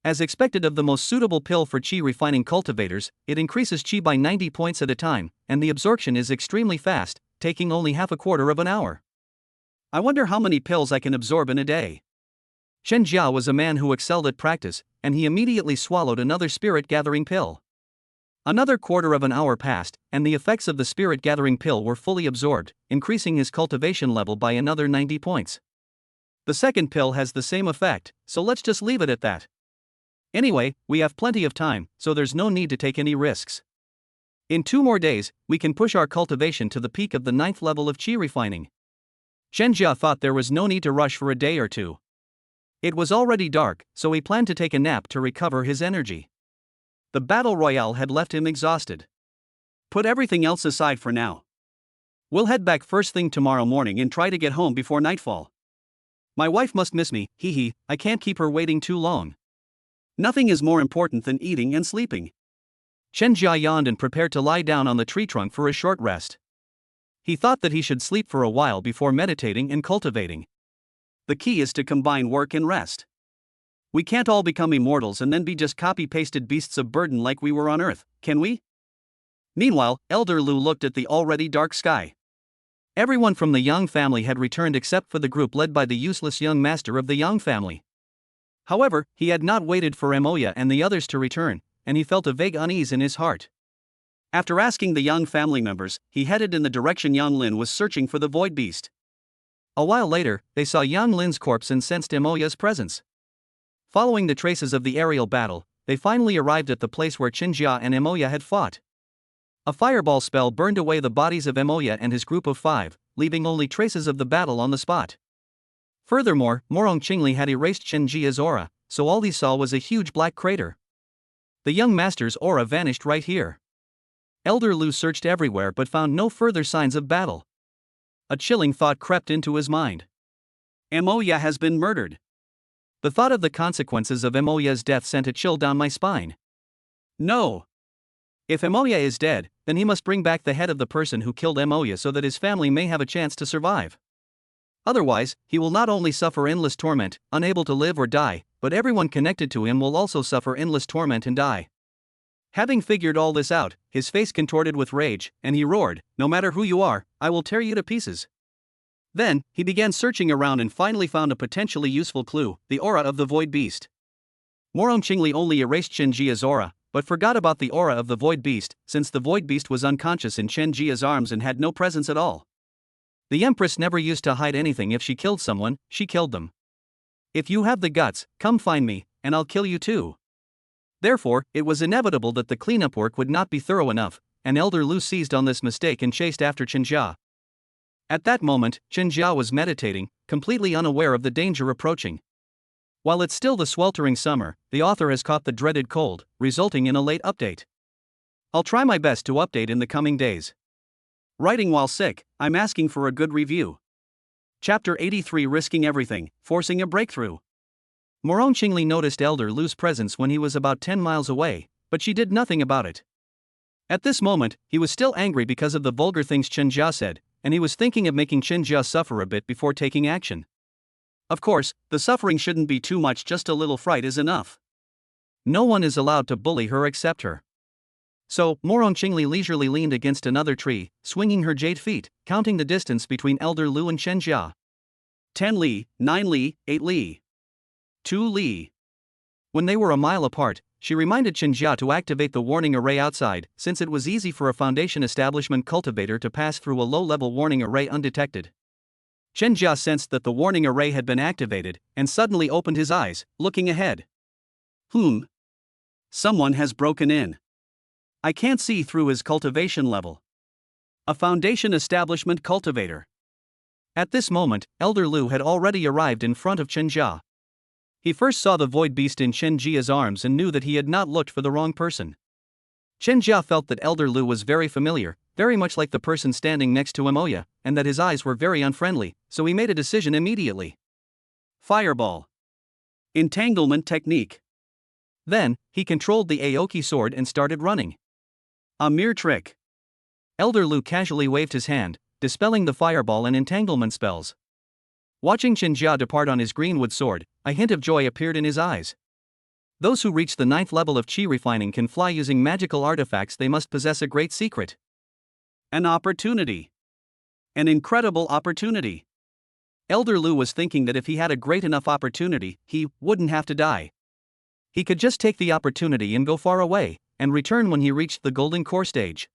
As expected of the most suitable pill for Qi refining cultivators, it increases Qi by 90 points at a time, and the absorption is extremely fast, taking only half a quarter of an hour. I wonder how many pills I can absorb in a day. Chen Jia was a man who excelled at practice, and he immediately swallowed another spirit gathering pill. Another quarter of an hour passed, and the effects of the spirit gathering pill were fully absorbed, increasing his cultivation level by another 90 points. The second pill has the same effect, so let's just leave it at that. Anyway, we have plenty of time, so there's no need to take any risks. In 2 more days, we can push our cultivation to the peak of the 9th level of Qi refining. Chen Jia thought there was no need to rush for a day or two. It was already dark, so he planned to take a nap to recover his energy. The battle royale had left him exhausted. Put everything else aside for now. We'll head back first thing tomorrow morning and try to get home before nightfall. My wife must miss me, hee hee, I can't keep her waiting too long. Nothing is more important than eating and sleeping. Chen Jia yawned and prepared to lie down on the tree trunk for a short rest. He thought that he should sleep for a while before meditating and cultivating. The key is to combine work and rest. We can't all become immortals and then be just copy-pasted beasts of burden like we were on Earth, can we? Meanwhile, Elder Lu looked at the already dark sky. Everyone from the Yang family had returned except for the group led by the useless young master of the Yang family. However, he had not waited for Emoya and the others to return, and he felt a vague unease in his heart. After asking the Yang family members, he headed in the direction Yang Lin was searching for the void beast. A while later, they saw Yang Lin's corpse and sensed Emoya's presence. Following the traces of the aerial battle, they finally arrived at the place where Chen Jia and Emoya had fought. A fireball spell burned away the bodies of Emoya and his group of 5, leaving only traces of the battle on the spot. Furthermore, Morong Qingli had erased Chen Jia's aura, so all he saw was a huge black crater. The young master's aura vanished right here. Elder Lu searched everywhere but found no further signs of battle. A chilling thought crept into his mind. Emoya has been murdered. The thought of the consequences of Emoya's death sent a chill down my spine. No. If Emoya is dead, then he must bring back the head of the person who killed Emoya so that his family may have a chance to survive. Otherwise, he will not only suffer endless torment, unable to live or die, but everyone connected to him will also suffer endless torment and die. Having figured all this out, his face contorted with rage, and he roared, "No matter who you are, I will tear you to pieces." Then, he began searching around and finally found a potentially useful clue, the aura of the Void Beast. Morochingli only erased Shenjia's aura, but forgot about the aura of the Void Beast, since the Void Beast was unconscious in Shenjia's arms and had no presence at all. The Empress never used to hide anything. If she killed someone, she killed them. If you have the guts, come find me, and I'll kill you too. Therefore, it was inevitable that the cleanup work would not be thorough enough, and Elder Lu seized on this mistake and chased after Chenjia. At that moment, Chenjia was meditating, completely unaware of the danger approaching. While it's still the sweltering summer, the author has caught the dreaded cold, resulting in a late update. I'll try my best to update in the coming days. Writing while sick, I'm asking for a good review. Chapter 83, Risking Everything, Forcing a Breakthrough. Morochingli noticed Elder Lu's presence when he was about 10 miles away, but she did nothing about it. At this moment, he was still angry because of the vulgar things Chenjia said, and he was thinking of making Chenjia suffer a bit before taking action. Of course, the suffering shouldn't be too much, just a little fright is enough. No one is allowed to bully her except her. So, Morochingli leisurely leaned against another tree, swinging her jade feet, counting the distance between Elder Lu and Chenjia. 10 li, 9 li, 8 li. 2 li. When they were a mile apart, she reminded Chenjia to activate the warning array outside, since it was easy for a Foundation Establishment cultivator to pass through a low-level warning array undetected. Chenjia sensed that the warning array had been activated, and suddenly opened his eyes, looking ahead. Someone has broken in. I can't see through his cultivation level. A Foundation Establishment cultivator. At this moment, Elder Lu had already arrived in front of Chenjia. He first saw the Void Beast in Shenjia's arms and knew that he had not looked for the wrong person. Chenjia felt that Elder Lu was very familiar, very much like the person standing next to Emoya, and that his eyes were very unfriendly, so he made a decision immediately. Fireball. Entanglement technique. Then, he controlled the Aoki sword and started running. A mere trick. Elder Lu casually waved his hand, dispelling the fireball and entanglement spells. Watching Chenjia depart on his greenwood sword, a hint of joy appeared in his eyes. Those who reach the 9th level of chi refining can fly using magical artifacts. They must possess a great secret. An opportunity. An incredible opportunity. Elder Lu was thinking that if he had a great enough opportunity, he wouldn't have to die. He could just take the opportunity and go far away, and return when he reached the golden core stage.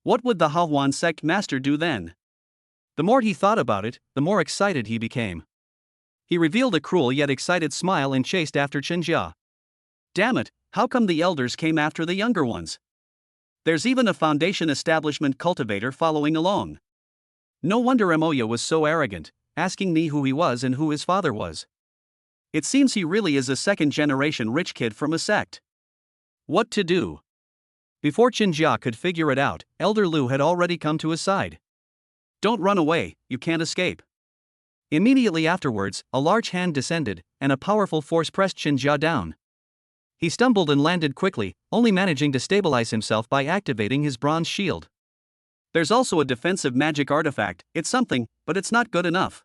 What would the Demon Sect master do then? The more he thought about it, the more excited he became. He revealed a cruel yet excited smile and chased after Chenjia. Damn it, how come the elders came after the younger ones? There's even a Foundation Establishment cultivator following along. No wonder Emoya was so arrogant, asking me who he was and who his father was. It seems he really is a second-generation rich kid from a sect. What to do? Before Chenjia could figure it out, Elder Lu had already come to his side. Don't run away, you can't escape. Immediately afterwards, a large hand descended, and a powerful force pressed Chenjia down. He stumbled and landed quickly, only managing to stabilize himself by activating his bronze shield. There's also a defensive magic artifact. It's something, but it's not good enough.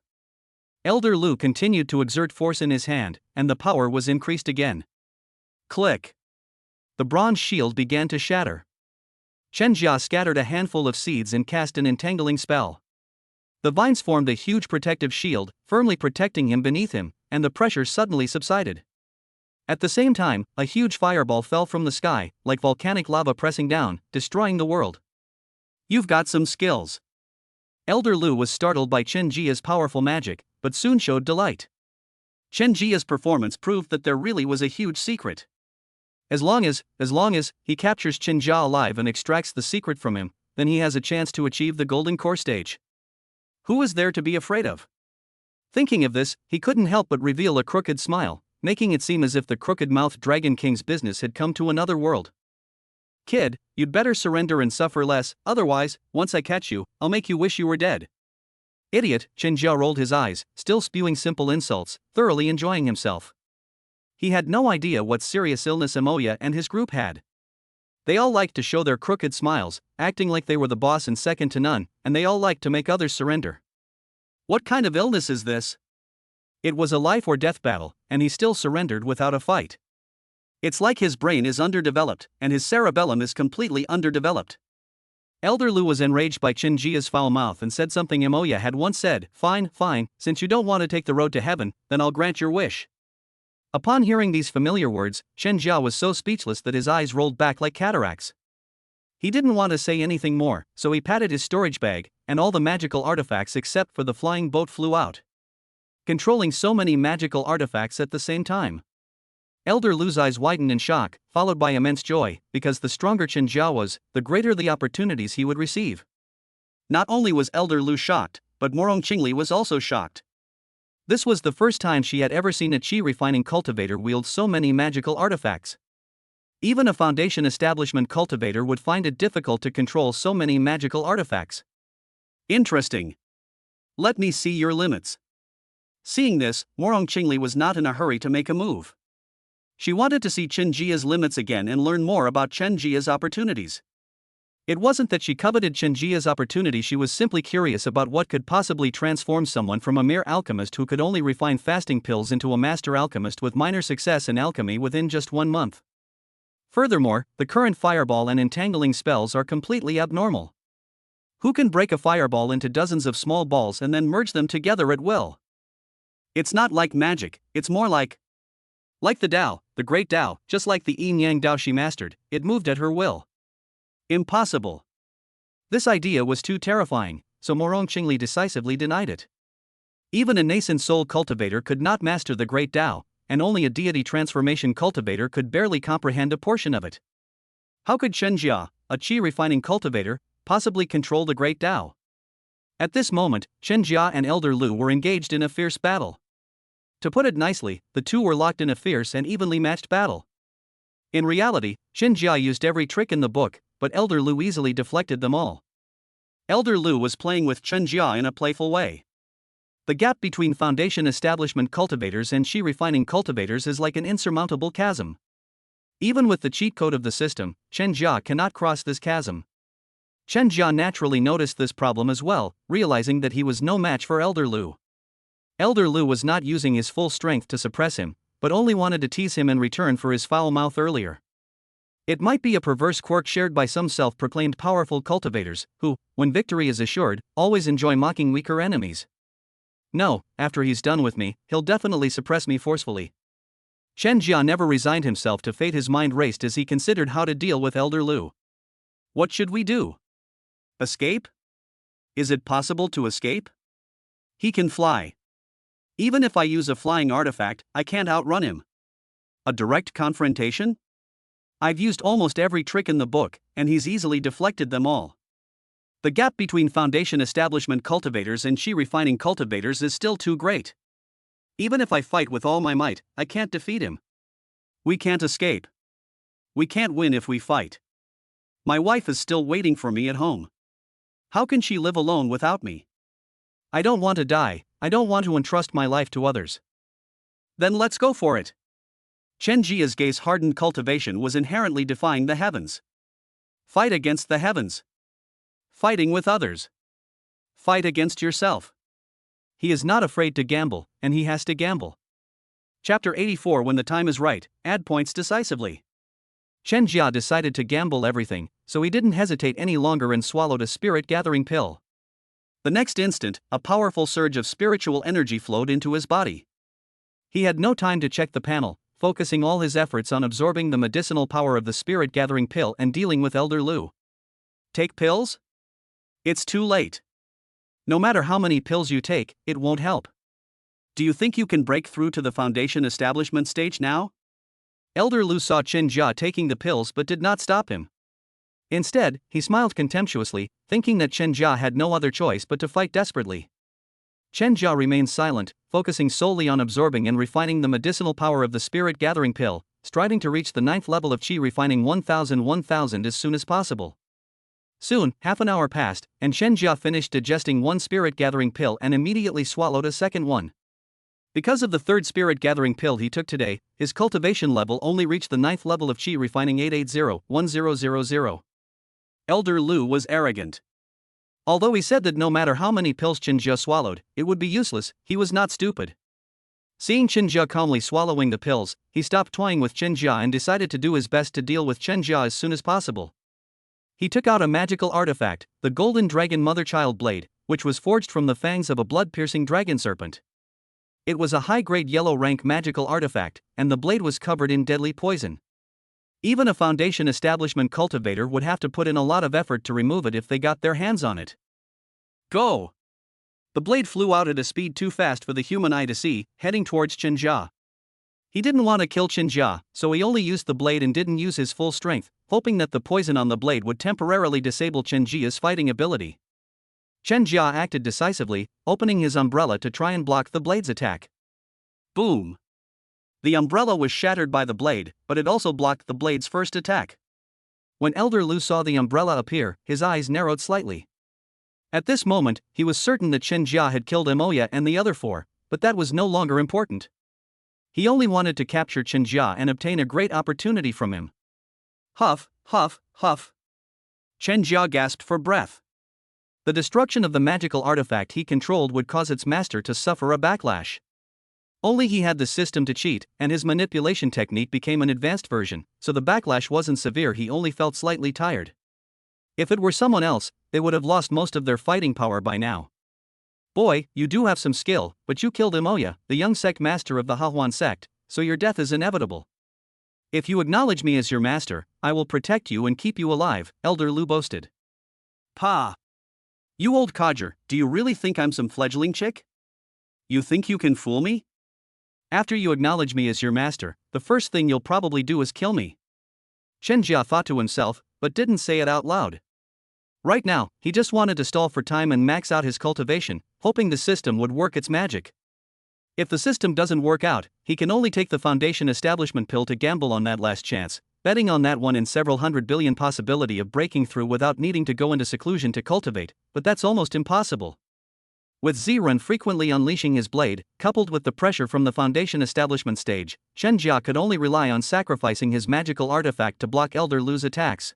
Elder Lu continued to exert force in his hand, and the power was increased again. Click. The bronze shield began to shatter. Chenjia scattered a handful of seeds and cast an entangling spell. The vines formed a huge protective shield, firmly protecting him beneath him, and the pressure suddenly subsided. At the same time, a huge fireball fell from the sky, like volcanic lava pressing down, destroying the world. You've got some skills. Elder Lu was startled by Chenjia's powerful magic, but soon showed delight. Chenjia's performance proved that there really was a huge secret. As long as he captures Chenjia alive and extracts the secret from him, then he has a chance to achieve the golden core stage. Who is there to be afraid of? Thinking of this, he couldn't help but reveal a crooked smile, making it seem as if the crooked-mouthed Dragon King's business had come to another world. Kid, you'd better surrender and suffer less, otherwise, once I catch you, I'll make you wish you were dead. Idiot, Chen Jia rolled his eyes, still spewing simple insults, thoroughly enjoying himself. He had no idea what serious illness Emoya and his group had. They all liked to show their crooked smiles, acting like they were the boss and second to none, and they all liked to make others surrender. What kind of illness is this? It was a life or death battle, and he still surrendered without a fight. It's like his brain is underdeveloped, and his cerebellum is completely underdeveloped. Elder Lu was enraged by Chen Jia's foul mouth and said something Emoya had once said, "Fine, fine, since you don't want to take the road to heaven, then I'll grant your wish." Upon hearing these familiar words, Chen Jia was so speechless that his eyes rolled back like cataracts. He didn't want to say anything more, so he patted his storage bag, and all the magical artifacts except for the flying boat flew out. Controlling so many magical artifacts at the same time. Elder Lu's eyes widened in shock, followed by immense joy, because the stronger Chen Jia was, the greater the opportunities he would receive. Not only was Elder Lu shocked, but Morong Qingli was also shocked. This was the first time she had ever seen a chi refining cultivator wield so many magical artifacts. Even a foundation establishment cultivator would find it difficult to control so many magical artifacts. Interesting. Let me see your limits. Seeing this, Morong Qingli was not in a hurry to make a move. She wanted to see Chen Jia's limits again and learn more about Chen Jia's opportunities. It wasn't that she coveted Chen Jia's opportunity, she was simply curious about what could possibly transform someone from a mere alchemist who could only refine fasting pills into a master alchemist with minor success in alchemy within just 1 month. Furthermore, the current fireball and entangling spells are completely abnormal. Who can break a fireball into dozens of small balls and then merge them together at will? It's not like magic, it's more like the Tao, the great Tao, just like the yin-yang Tao she mastered, it moved at her will. Impossible. This idea was too terrifying, so Morong Qingli decisively denied it. Even a nascent soul cultivator could not master the great Tao, and only a deity transformation cultivator could barely comprehend a portion of it. How could Chen Jia, a chi refining cultivator, possibly control the great Tao? At this moment, Chen Jia and Elder Lu were engaged in a fierce battle. To put it nicely, the two were locked in a fierce and evenly matched battle. In reality, Chen Jia used every trick in the book, but Elder Lu easily deflected them all. Elder Lu was playing with Chen Jia in a playful way. The gap between foundation establishment cultivators and chi refining cultivators is like an insurmountable chasm. Even with the cheat code of the system, Chen Jia cannot cross this chasm. Chen Jia naturally noticed this problem as well, realizing that he was no match for Elder Lu. Elder Lu was not using his full strength to suppress him, but only wanted to tease him in return for his foul mouth earlier. It might be a perverse quirk shared by some self-proclaimed powerful cultivators, who, when victory is assured, always enjoy mocking weaker enemies. No, after he's done with me, he'll definitely suppress me forcefully. Chen Jia never resigned himself to fate. His mind raced as he considered how to deal with Elder Lu. What should we do? Escape? Is it possible to escape? He can fly. Even if I use a flying artifact, I can't outrun him. A direct confrontation? I've used almost every trick in the book, and he's easily deflected them all. The gap between foundation establishment cultivators and chi refining cultivators is still too great. Even if I fight with all my might, I can't defeat him. We can't escape. We can't win if we fight. My wife is still waiting for me at home. How can she live alone without me? I don't want to die, I don't want to entrust my life to others. Then let's go for it. Chen Jia's gaze-hardened cultivation was inherently defying the heavens. Fight against the heavens. Fighting with others. Fight against yourself. He is not afraid to gamble, and he has to gamble. Chapter 84. When the time is right, add points decisively. Chen Jia decided to gamble everything, so he didn't hesitate any longer and swallowed a spirit-gathering pill. The next instant, a powerful surge of spiritual energy flowed into his body. He had no time to check the panel, focusing all his efforts on absorbing the medicinal power of the spirit-gathering pill and dealing with Elder Lu. Take pills? It's too late. No matter how many pills you take, it won't help. Do you think you can break through to the foundation establishment stage now? Elder Lu saw Chen Jia taking the pills but did not stop him. Instead, he smiled contemptuously, thinking that Chen Jia had no other choice but to fight desperately. Chen Jia remained silent, focusing solely on absorbing and refining the medicinal power of the spirit-gathering pill, striving to reach the 9th level of Qi refining 1000 as soon as possible. Soon, half an hour passed, and Chen Jia finished digesting one spirit-gathering pill and immediately swallowed a second one. Because of the third spirit-gathering pill he took today, his cultivation level only reached the 9th level of Qi refining 880-1000. Elder Lu was arrogant. Although he said that no matter how many pills Chen Jia swallowed, it would be useless, he was not stupid. Seeing Chen Jia calmly swallowing the pills, he stopped toying with Chen Jia and decided to do his best to deal with Chen Jia as soon as possible. He took out a magical artifact, the Golden Dragon Mother-Child Blade, which was forged from the fangs of a blood-piercing dragon serpent. It was a high-grade yellow-rank magical artifact, and the blade was covered in deadly poison. Even a Foundation establishment cultivator would have to put in a lot of effort to remove it if they got their hands on it. Go! The blade flew out at a speed too fast for the human eye to see, heading towards Chen Jia. He didn't want to kill Chen Jia, so he only used the blade and didn't use his full strength, hoping that the poison on the blade would temporarily disable Chen Jia's fighting ability. Chen Jia acted decisively, opening his umbrella to try and block the blade's attack. Boom! The umbrella was shattered by the blade, but it also blocked the blade's first attack. When Elder Lu saw the umbrella appear, his eyes narrowed slightly. At this moment, he was certain that Chen Jia had killed Emoya and the other four, but that was no longer important. He only wanted to capture Chen Jia and obtain a great opportunity from him. Huff, huff, huff. Chen Jia gasped for breath. The destruction of the magical artifact he controlled would cause its master to suffer a backlash. Only he had the system to cheat, and his manipulation technique became an advanced version, so the backlash wasn't severe, he only felt slightly tired. If it were someone else, they would have lost most of their fighting power by now. Boy, you do have some skill, but you killed Emoya, the young sect master of the Hahuan sect, so your death is inevitable. If you acknowledge me as your master, I will protect you and keep you alive, Elder Lu boasted. Pa! You old codger, do you really think I'm some fledgling chick? You think you can fool me? After you acknowledge me as your master, the first thing you'll probably do is kill me. Chen Jia thought to himself, but didn't say it out loud. Right now, he just wanted to stall for time and max out his cultivation, hoping the system would work its magic. If the system doesn't work out, he can only take the Foundation establishment pill to gamble on that last chance, betting on that one in several hundred billion possibility of breaking through without needing to go into seclusion to cultivate, but that's almost impossible. With Ziren frequently unleashing his blade, coupled with the pressure from the Foundation establishment stage, Chen Jia could only rely on sacrificing his magical artifact to block Elder Lu's attacks.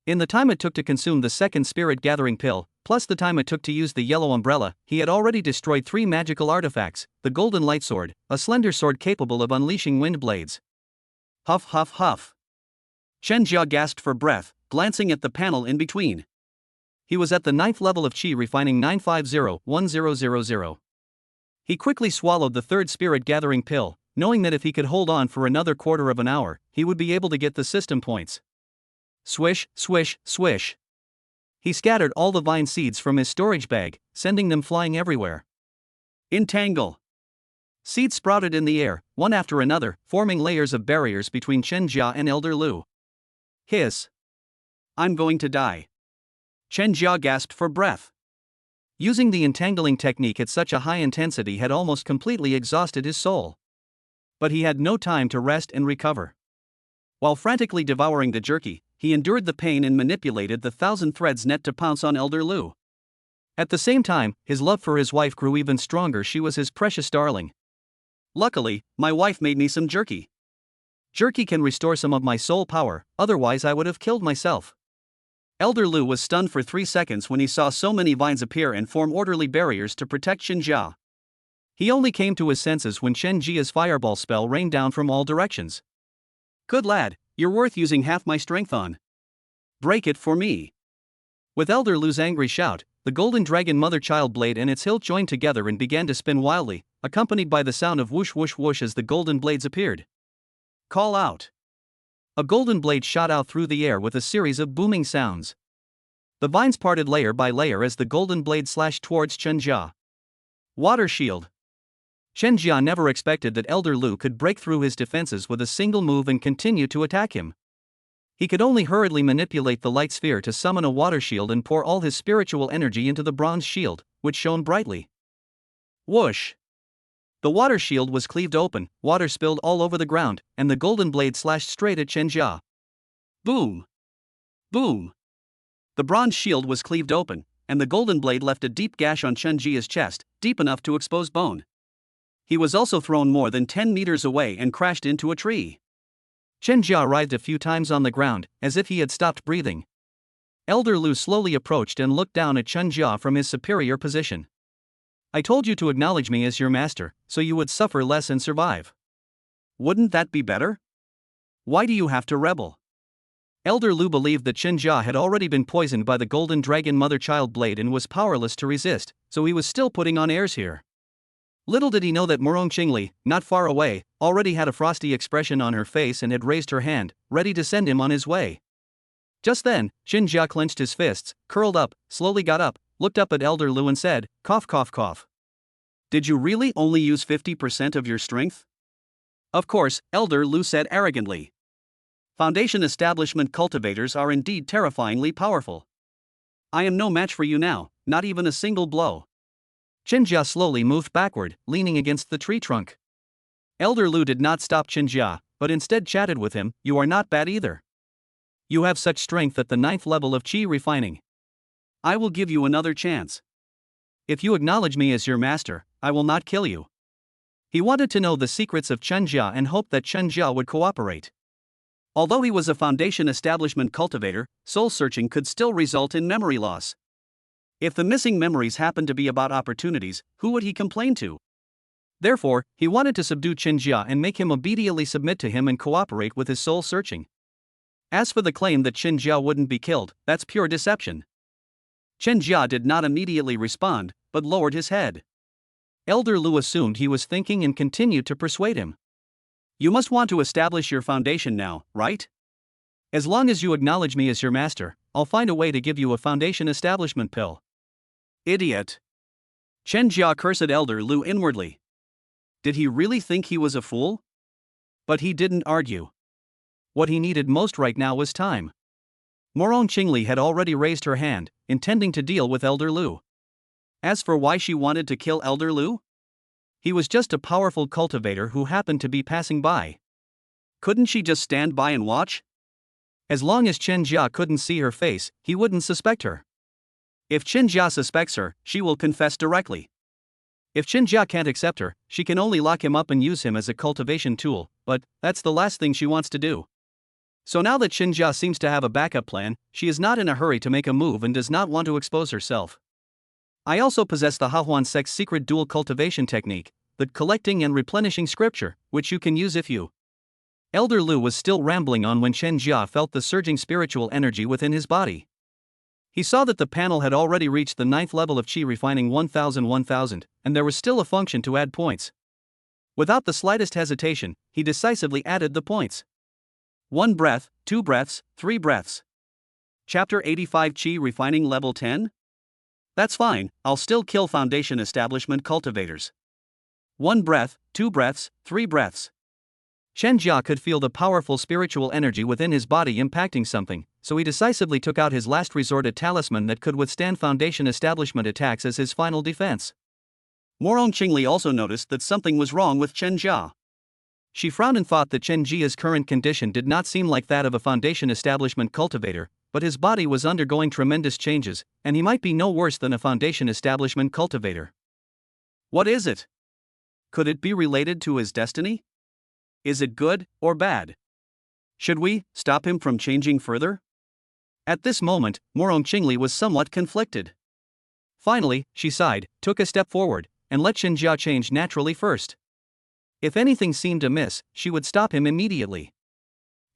In the time it took to consume the second spirit-gathering pill, plus the time it took to use the yellow umbrella, he had already destroyed 3 magical artifacts, the Golden Light Sword, a slender sword capable of unleashing wind blades. Huff huff huff. Chen Jia gasped for breath, glancing at the panel in between. He was at the 9th level of Qi refining 950-1000. He quickly swallowed the third spirit-gathering pill, knowing that if he could hold on for another quarter of an hour, he would be able to get the system points. Swish, swish, swish. He scattered all the vine seeds from his storage bag, sending them flying everywhere. Entangle. Seeds sprouted in the air, one after another, forming layers of barriers between Chen Jia and Elder Lu. Hiss. I'm going to die. Chen Jia gasped for breath. Using the entangling technique at such a high intensity had almost completely exhausted his soul. But he had no time to rest and recover. While frantically devouring the jerky, he endured the pain and manipulated the 1,000 threads net to pounce on Elder Lu. At the same time, his love for his wife grew even stronger. She was his precious darling. Luckily, my wife made me some jerky. Jerky can restore some of my soul power, otherwise I would have killed myself. Elder Lu was stunned for 3 seconds when he saw so many vines appear and form orderly barriers to protect Chen Jia. He only came to his senses when Chen Jia's fireball spell rained down from all directions. Good lad, you're worth using half my strength on. Break it for me. With Elder Lu's angry shout, the Golden Dragon Mother-Child Blade and its hilt joined together and began to spin wildly, accompanied by the sound of whoosh whoosh whoosh as the golden blades appeared. Call out. A golden blade shot out through the air with a series of booming sounds. The vines parted layer by layer as the golden blade slashed towards Chen Jia. Water shield. Chen Jia never expected that Elder Lu could break through his defenses with a single move and continue to attack him. He could only hurriedly manipulate the light sphere to summon a water shield and pour all his spiritual energy into the bronze shield, which shone brightly. Whoosh! The water shield was cleaved open, water spilled all over the ground, and the golden blade slashed straight at Chen Jia. Boom! Boom! The bronze shield was cleaved open, and the golden blade left a deep gash on Chen Jia's chest, deep enough to expose bone. He was also thrown more than 10 meters away and crashed into a tree. Chen Jia writhed a few times on the ground, as if he had stopped breathing. Elder Lu slowly approached and looked down at Chen Jia from his superior position. I told you to acknowledge me as your master, so you would suffer less and survive. Wouldn't that be better? Why do you have to rebel? Elder Lu believed that Chen Jia had already been poisoned by the golden dragon mother-child blade and was powerless to resist, so he was still putting on airs here. Little did he know that Morong Qingli, not far away, already had a frosty expression on her face and had raised her hand, ready to send him on his way. Just then, Chen Jia clenched his fists, curled up, slowly got up, looked up at Elder Lu and said, cough cough cough. Did you really only use 50% of your strength? Of course, Elder Lu said arrogantly. Foundation establishment cultivators are indeed terrifyingly powerful. I am no match for you now, not even a single blow. Chen Jia slowly moved backward, leaning against the tree trunk. Elder Lu did not stop Chen Jia, but instead chatted with him, you are not bad either. You have such strength at the 9th level of qi refining. I will give you another chance. If you acknowledge me as your master, I will not kill you. He wanted to know the secrets of Chen Jia and hoped that Chen Jia would cooperate. Although he was a foundation establishment cultivator, soul searching could still result in memory loss. If the missing memories happened to be about opportunities, who would he complain to? Therefore, he wanted to subdue Chen Jia and make him obediently submit to him and cooperate with his soul searching. As for the claim that Chen Jia wouldn't be killed, that's pure deception. Chen Jia did not immediately respond, but lowered his head. Elder Lu assumed he was thinking and continued to persuade him. You must want to establish your foundation now, right? As long as you acknowledge me as your master, I'll find a way to give you a foundation establishment pill. Idiot. Chen Jia cursed Elder Lu inwardly. Did he really think he was a fool? But he didn't argue. What he needed most right now was time. Morong Qingli had already raised her hand, intending to deal with Elder Lu. As for why she wanted to kill Elder Lu? He was just a powerful cultivator who happened to be passing by. Couldn't she just stand by and watch? As long as Chen Jia couldn't see her face, he wouldn't suspect her. If Chen Jia suspects her, she will confess directly. If Chen Jia can't accept her, she can only lock him up and use him as a cultivation tool, but that's the last thing she wants to do. So now that Chen Jia seems to have a backup plan, she is not in a hurry to make a move and does not want to expose herself. I also possess the Demon Sect's secret dual cultivation technique, the collecting and replenishing scripture, which you can use if you. Elder Lu was still rambling on when Chen Jia felt the surging spiritual energy within his body. He saw that the panel had already reached the 9th level of qi refining 1000, and there was still a function to add points. Without the slightest hesitation, he decisively added the points. 1 breath, 2 breaths, 3 breaths. Chapter 85 Qi Refining Level 10? That's fine, I'll still kill foundation establishment cultivators. 1 breath, 2 breaths, 3 breaths. Chen Jia could feel the powerful spiritual energy within his body impacting something, so he decisively took out his last resort, a talisman that could withstand foundation establishment attacks, as his final defense. Morong Qingli also noticed that something was wrong with Chen Jia. She frowned and thought that Chen Jia's current condition did not seem like that of a foundation establishment cultivator, but his body was undergoing tremendous changes, and he might be no worse than a foundation establishment cultivator. What is it? Could it be related to his destiny? Is it good or bad? Should we stop him from changing further? At this moment, Morong Qingli was somewhat conflicted. Finally, she sighed, took a step forward, and let Chen Jia change naturally first. If anything seemed amiss, she would stop him immediately.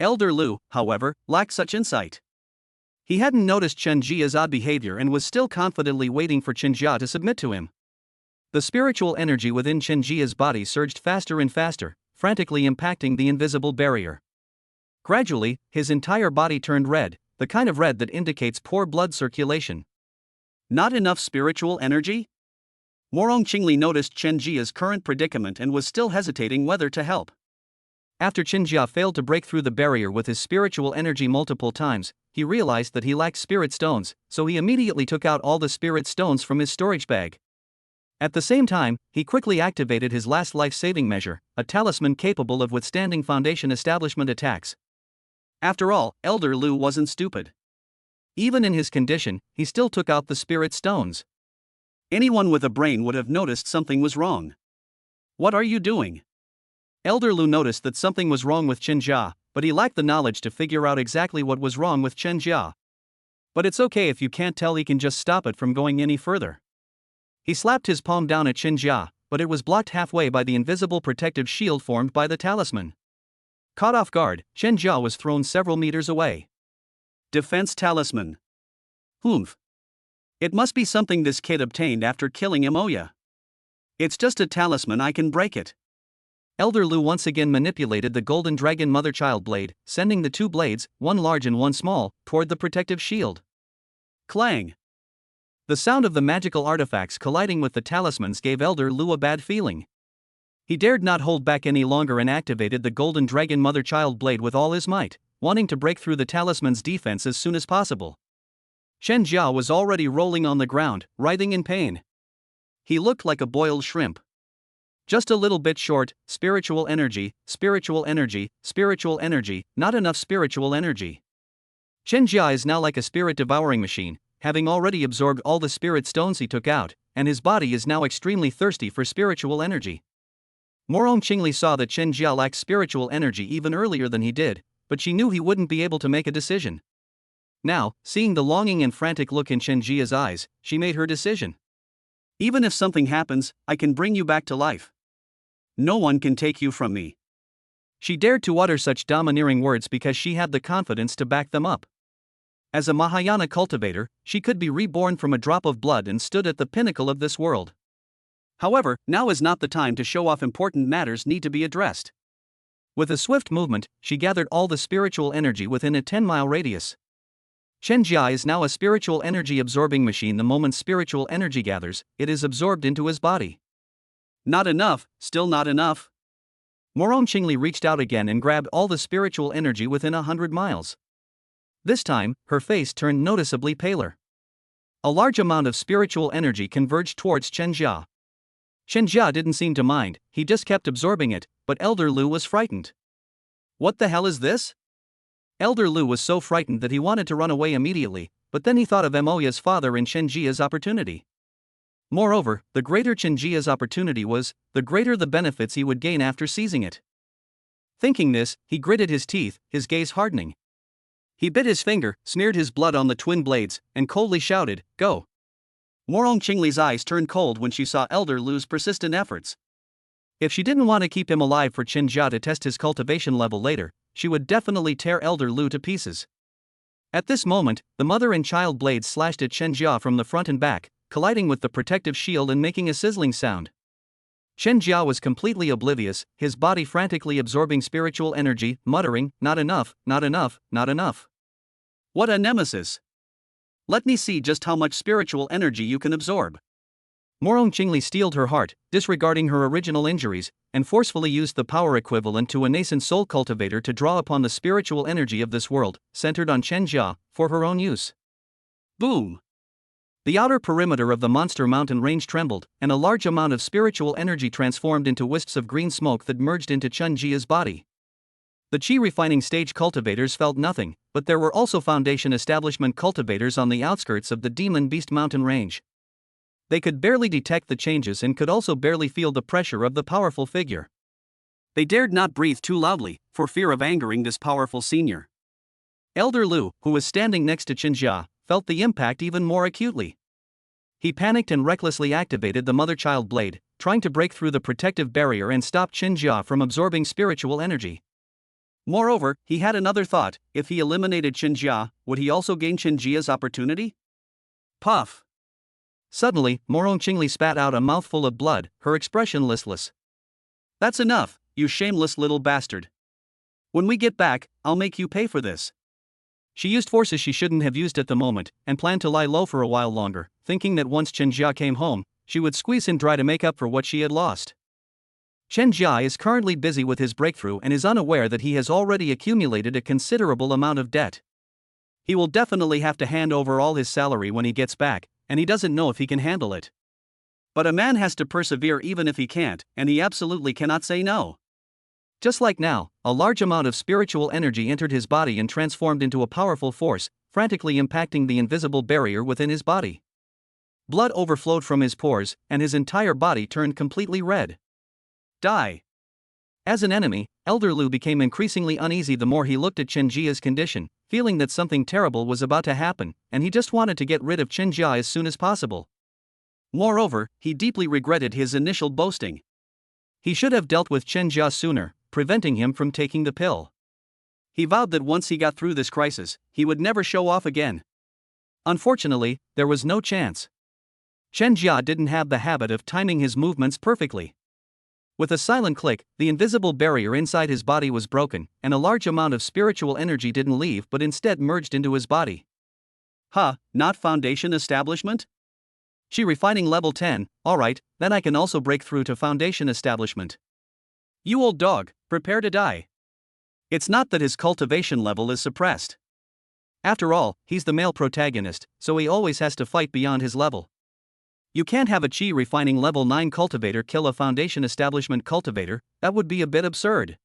Elder Lu, however, lacked such insight. He hadn't noticed Chen Jia's odd behavior and was still confidently waiting for Chen Jia to submit to him. The spiritual energy within Chen Jia's body surged faster and faster, frantically impacting the invisible barrier. Gradually, his entire body turned red, the kind of red that indicates poor blood circulation. Not enough spiritual energy? Morong Qingli noticed Chen Jia's current predicament and was still hesitating whether to help. After Chen Jia failed to break through the barrier with his spiritual energy multiple times, he realized that he lacked spirit stones, so he immediately took out all the spirit stones from his storage bag. At the same time, he quickly activated his last life-saving measure, a talisman capable of withstanding foundation establishment attacks. After all, Elder Lu wasn't stupid. Even in his condition, he still took out the spirit stones. Anyone with a brain would have noticed something was wrong. What are you doing? Elder Lu noticed that something was wrong with Chen Jia, but he lacked the knowledge to figure out exactly what was wrong with Chen Jia. But it's okay if you can't tell, he can just stop it from going any further. He slapped his palm down at Chen Jia, but it was blocked halfway by the invisible protective shield formed by the talisman. Caught off guard, Chen Jia was thrown several meters away. Defense talisman. Humph. It must be something this kid obtained after killing Emoya. It's just a talisman, I can break it. Elder Lu once again manipulated the golden dragon mother-child blade, sending the two blades, one large and one small, toward the protective shield. Clang. The sound of the magical artifacts colliding with the talismans gave Elder Lu a bad feeling. He dared not hold back any longer and activated the golden dragon mother-child blade with all his might, wanting to break through the talisman's defense as soon as possible. Chen Jia was already rolling on the ground, writhing in pain. He looked like a boiled shrimp. Just a little bit short, spiritual energy, spiritual energy, spiritual energy, not enough spiritual energy. Chen Jia is now like a spirit-devouring machine, having already absorbed all the spirit stones he took out, and his body is now extremely thirsty for spiritual energy. Morong Qingli saw that Chen Jia lacked spiritual energy even earlier than he did, but she knew he wouldn't be able to make a decision. Now, seeing the longing and frantic look in Chen Jia's eyes, she made her decision. Even if something happens, I can bring you back to life. No one can take you from me. She dared to utter such domineering words because she had the confidence to back them up. As a Mahayana cultivator, she could be reborn from a drop of blood and stood at the pinnacle of this world. However, now is not the time to show off. Important matters need to be addressed. With a swift movement, she gathered all the spiritual energy within a 10-mile radius. Chen Jia is now a spiritual energy absorbing machine. The moment spiritual energy gathers, it is absorbed into his body. Not enough, still not enough. Morong Qingli reached out again and grabbed all the spiritual energy within 100 miles. This time, her face turned noticeably paler. A large amount of spiritual energy converged towards Chen Jia. Chen Jia didn't seem to mind, he just kept absorbing it, but Elder Lu was frightened. What the hell is this? Elder Lu was so frightened that he wanted to run away immediately, but then he thought of Emoya's father and Chen Jia's opportunity. Moreover, the greater Chen Jia's opportunity was, the greater the benefits he would gain after seizing it. Thinking this, he gritted his teeth, his gaze hardening. He bit his finger, smeared his blood on the twin blades, and coldly shouted, "Go!" Morong Qingli's eyes turned cold when she saw Elder Lu's persistent efforts. If she didn't want to keep him alive for Chen Jia to test his cultivation level later, she would definitely tear Elder Lu to pieces. At this moment, the mother and child blades slashed at Chen Jia from the front and back, colliding with the protective shield and making a sizzling sound. Chen Jia was completely oblivious, his body frantically absorbing spiritual energy, muttering, "Not enough, not enough, not enough." What a nemesis! Let me see just how much spiritual energy you can absorb. Morong Qingli steeled her heart, disregarding her original injuries, and forcefully used the power equivalent to a nascent soul cultivator to draw upon the spiritual energy of this world, centered on Chen Jia, for her own use. Boom! The outer perimeter of the monster mountain range trembled, and a large amount of spiritual energy transformed into wisps of green smoke that merged into Chen Jia's body. The Qi refining stage cultivators felt nothing, but there were also foundation establishment cultivators on the outskirts of the Demon Beast mountain range. They could barely detect the changes and could also barely feel the pressure of the powerful figure. They dared not breathe too loudly, for fear of angering this powerful senior. Elder Lu, who was standing next to Chen Jia, felt the impact even more acutely. He panicked and recklessly activated the mother-child blade, trying to break through the protective barrier and stop Chen Jia from absorbing spiritual energy. Moreover, he had another thought: if he eliminated Chen Jia, would he also gain Chen Jia's opportunity? Puff! Suddenly, Morong Qingli spat out a mouthful of blood, her expression listless. That's enough, you shameless little bastard. When we get back, I'll make you pay for this. She used forces she shouldn't have used at the moment, and planned to lie low for a while longer, thinking that once Chen Jia came home, she would squeeze him dry to make up for what she had lost. Chen Jia is currently busy with his breakthrough and is unaware that he has already accumulated a considerable amount of debt. He will definitely have to hand over all his salary when he gets back, and he doesn't know if he can handle it. But a man has to persevere even if he can't, and he absolutely cannot say no. Just like now, a large amount of spiritual energy entered his body and transformed into a powerful force, frantically impacting the invisible barrier within his body. Blood overflowed from his pores, and his entire body turned completely red. Die. As an enemy, Elder Lu became increasingly uneasy the more he looked at Chenjia's condition, feeling that something terrible was about to happen, and he just wanted to get rid of Chenjia as soon as possible. Moreover, he deeply regretted his initial boasting. He should have dealt with Chenjia sooner, preventing him from taking the pill. He vowed that once he got through this crisis, he would never show off again. Unfortunately, there was no chance. Chenjia didn't have the habit of timing his movements perfectly. With a silent click, the invisible barrier inside his body was broken, and a large amount of spiritual energy didn't leave but instead merged into his body. Not foundation establishment? Chi refining level 10, alright, then I can also break through to foundation establishment. You old dog, prepare to die. It's not that his cultivation level is suppressed. After all, he's the male protagonist, so he always has to fight beyond his level. You can't have a Chi refining level 9 cultivator kill a foundation establishment cultivator, that would be a bit absurd.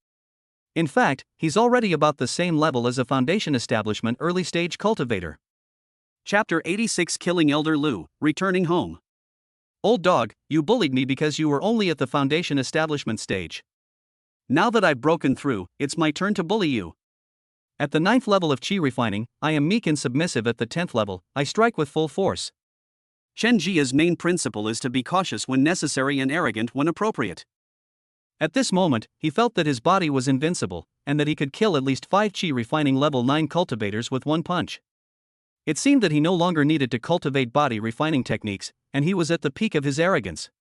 In fact, he's already about the same level as a foundation establishment early stage cultivator. Chapter 86 Killing Elder Lu, Returning Home. Old dog, you bullied me because you were only at the foundation establishment stage. Now that I've broken through, it's my turn to bully you. At the 9th level of Chi refining, I am meek and submissive. At the 10th level, I strike with full force. Chenjia's main principle is to be cautious when necessary and arrogant when appropriate. At this moment, he felt that his body was invincible, and that he could kill at least 5 Chi refining level 9 cultivators with one punch. It seemed that he no longer needed to cultivate body refining techniques, and he was at the peak of his arrogance.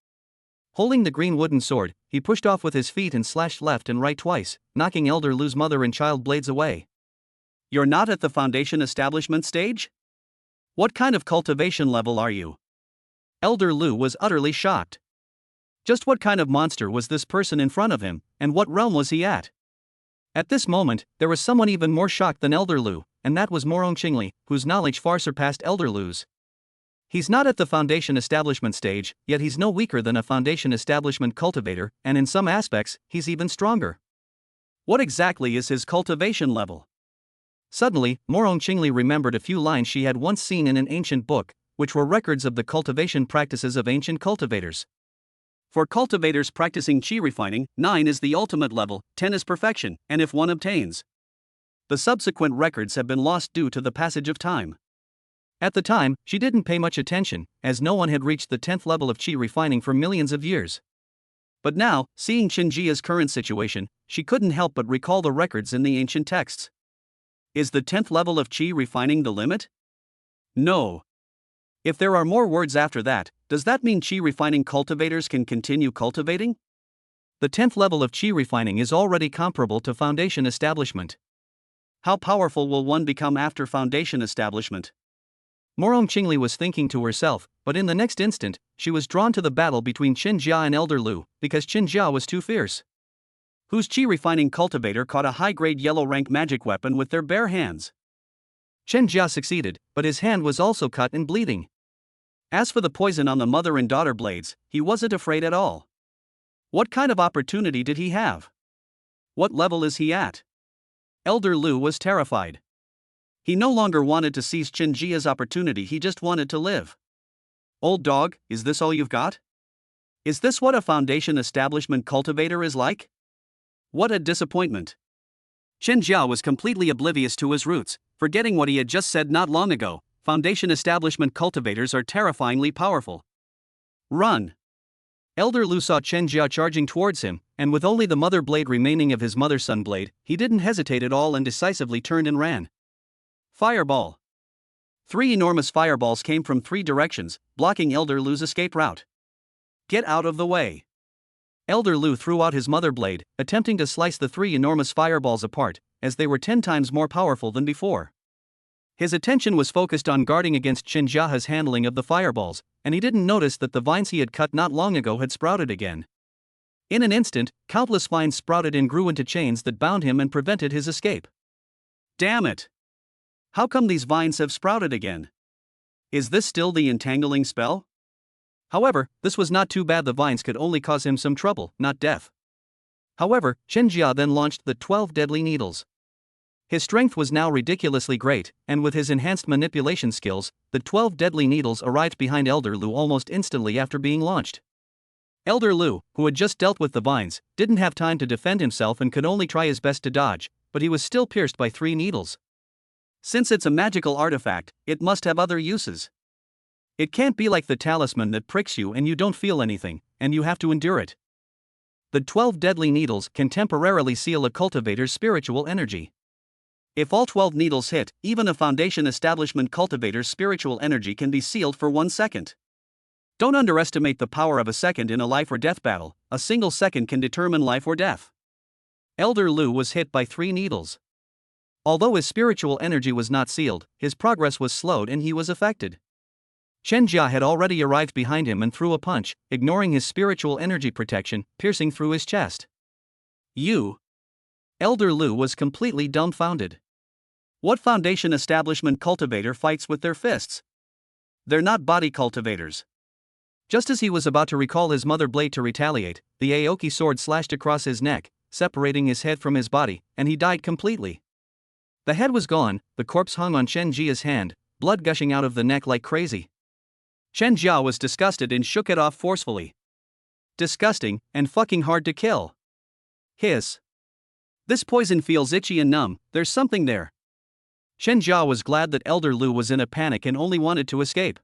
Holding the green wooden sword, he pushed off with his feet and slashed left and right twice, knocking Elder Lu's mother and child blades away. You're not at the foundation establishment stage? What kind of cultivation level are you? Elder Lu was utterly shocked. Just what kind of monster was this person in front of him, and what realm was he at? At this moment, there was someone even more shocked than Elder Lu, and that was Morong Qingli, whose knowledge far surpassed Elder Lu's. He's not at the foundation establishment stage, yet he's no weaker than a foundation establishment cultivator, and in some aspects, he's even stronger. What exactly is his cultivation level? Suddenly, Morong Qingli remembered a few lines she had once seen in an ancient book, which were records of the cultivation practices of ancient cultivators. For cultivators practicing Chi refining, 9 is the ultimate level, 10 is perfection, and if one obtains. The subsequent records have been lost due to the passage of time. At the time, she didn't pay much attention, as no one had reached the 10th level of Chi refining for millions of years. But now, seeing Chenjia's current situation, she couldn't help but recall the records in the ancient texts. Is the 10th level of Chi refining the limit? No. If there are more words after that, does that mean Chi refining cultivators can continue cultivating? The 10th level of Chi refining is already comparable to foundation establishment. How powerful will one become after foundation establishment? Morong Qingli was thinking to herself, but in the next instant, she was drawn to the battle between Chenjia and Elder Lu, because Chenjia was too fierce. Whose Chi refining cultivator caught a high-grade yellow rank magic weapon with their bare hands? Chenjia succeeded, but his hand was also cut and bleeding. As for the poison on the mother and daughter blades, he wasn't afraid at all. What kind of opportunity did he have? What level is he at? Elder Lu was terrified. He no longer wanted to seize Chenjia's opportunity, he just wanted to live. Old dog, is this all you've got? Is this what a foundation establishment cultivator is like? What a disappointment. Chenjia was completely oblivious to his roots, forgetting what he had just said not long ago. Foundation establishment cultivators are terrifyingly powerful. Run! Elder Lu saw Chenjia charging towards him, and with only the mother blade remaining of his mother's son blade, he didn't hesitate at all and decisively turned and ran. Fireball! 3 enormous fireballs came from 3 directions, blocking Elder Lu's escape route. Get out of the way! Elder Lu threw out his mother blade, attempting to slice the 3 enormous fireballs apart, as they were 10 times more powerful than before. His attention was focused on guarding against Chenjia's handling of the fireballs, and he didn't notice that the vines he had cut not long ago had sprouted again. In an instant, countless vines sprouted and grew into chains that bound him and prevented his escape. Damn it! How come these vines have sprouted again? Is this still the entangling spell? However, this was not too bad. The vines could only cause him some trouble, not death. However, Chenjia then launched the 12 deadly needles. His strength was now ridiculously great, and with his enhanced manipulation skills, the 12 deadly needles arrived behind Elder Lu almost instantly after being launched. Elder Lu, who had just dealt with the vines, didn't have time to defend himself and could only try his best to dodge, but he was still pierced by 3 needles. Since it's a magical artifact, it must have other uses. It can't be like the talisman that pricks you and you don't feel anything, and you have to endure it. The 12 deadly needles can temporarily seal a cultivator's spiritual energy. If all 12 needles hit, even a Foundation Establishment cultivator's spiritual energy can be sealed for 1 second. Don't underestimate the power of a second in a life or death battle. A single second can determine life or death. Elder Lu was hit by 3 needles. Although his spiritual energy was not sealed, his progress was slowed and he was affected. Chen Jia had already arrived behind him and threw a punch, ignoring his spiritual energy protection, piercing through his chest. You! Elder Lu was completely dumbfounded. What Foundation Establishment cultivator fights with their fists? They're not body cultivators. Just as he was about to recall his mother blade to retaliate, the Aoki sword slashed across his neck, separating his head from his body, and he died completely. The head was gone, the corpse hung on Chen Jia's hand, blood gushing out of the neck like crazy. Chen Jia was disgusted and shook it off forcefully. Disgusting, and fucking hard to kill. Hiss. This poison feels itchy and numb, there's something there. Chen Jia was glad that Elder Lu was in a panic and only wanted to escape.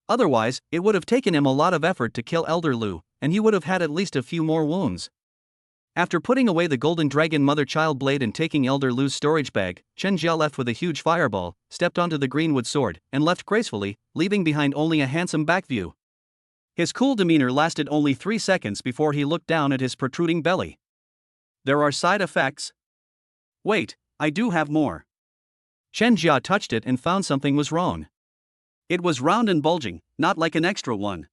Otherwise, it would have taken him a lot of effort to kill Elder Lu, and he would have had at least a few more wounds. After putting away the Golden Dragon Mother-Child blade and taking Elder Lu's storage bag, Chen Jia left with a huge fireball, stepped onto the greenwood sword, and left gracefully, leaving behind only a handsome back view. His cool demeanor lasted only 3 seconds before he looked down at his protruding belly. There are side effects? Wait, I do have more. Chen Jia touched it and found something was wrong. It was round and bulging, not like an extra one.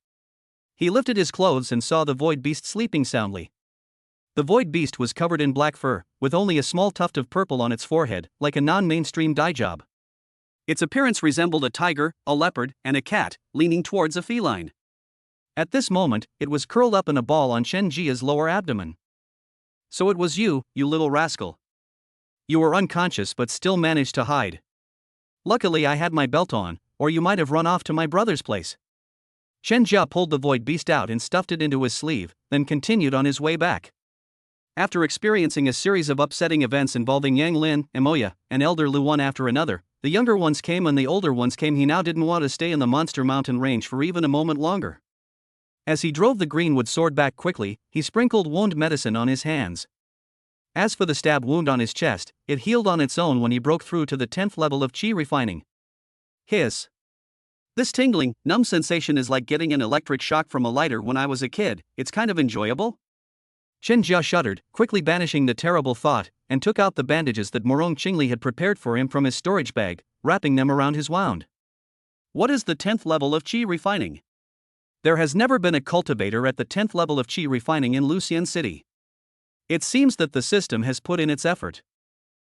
He lifted his clothes and saw the void beast sleeping soundly. The void beast was covered in black fur, with only a small tuft of purple on its forehead, like a non-mainstream dye job. Its appearance resembled a tiger, a leopard, and a cat, leaning towards a feline. At this moment, it was curled up in a ball on Chen Jia's lower abdomen. So it was you, you little rascal. You were unconscious but still managed to hide. Luckily I had my belt on, or you might have run off to my brother's place. Chen Jia pulled the void beast out and stuffed it into his sleeve, then continued on his way back. After experiencing a series of upsetting events involving Yang Lin, Emoya, and Elder Lu one after another, the younger ones came and the older ones came. He now didn't want to stay in the Monster Mountain range for even a moment longer. As he drove the greenwood sword back quickly, he sprinkled wound medicine on his hands. As for the stab wound on his chest, it healed on its own when he broke through to the 10th level of chi refining. Hiss. This tingling, numb sensation is like getting an electric shock from a lighter when I was a kid. It's kind of enjoyable. Chen Jia shuddered, quickly banishing the terrible thought, and took out the bandages that Morong Qingli had prepared for him from his storage bag, wrapping them around his wound. What is the 10th level of chi refining? There has never been a cultivator at the 10th level of chi refining in Lucian City. It seems that the system has put in its effort.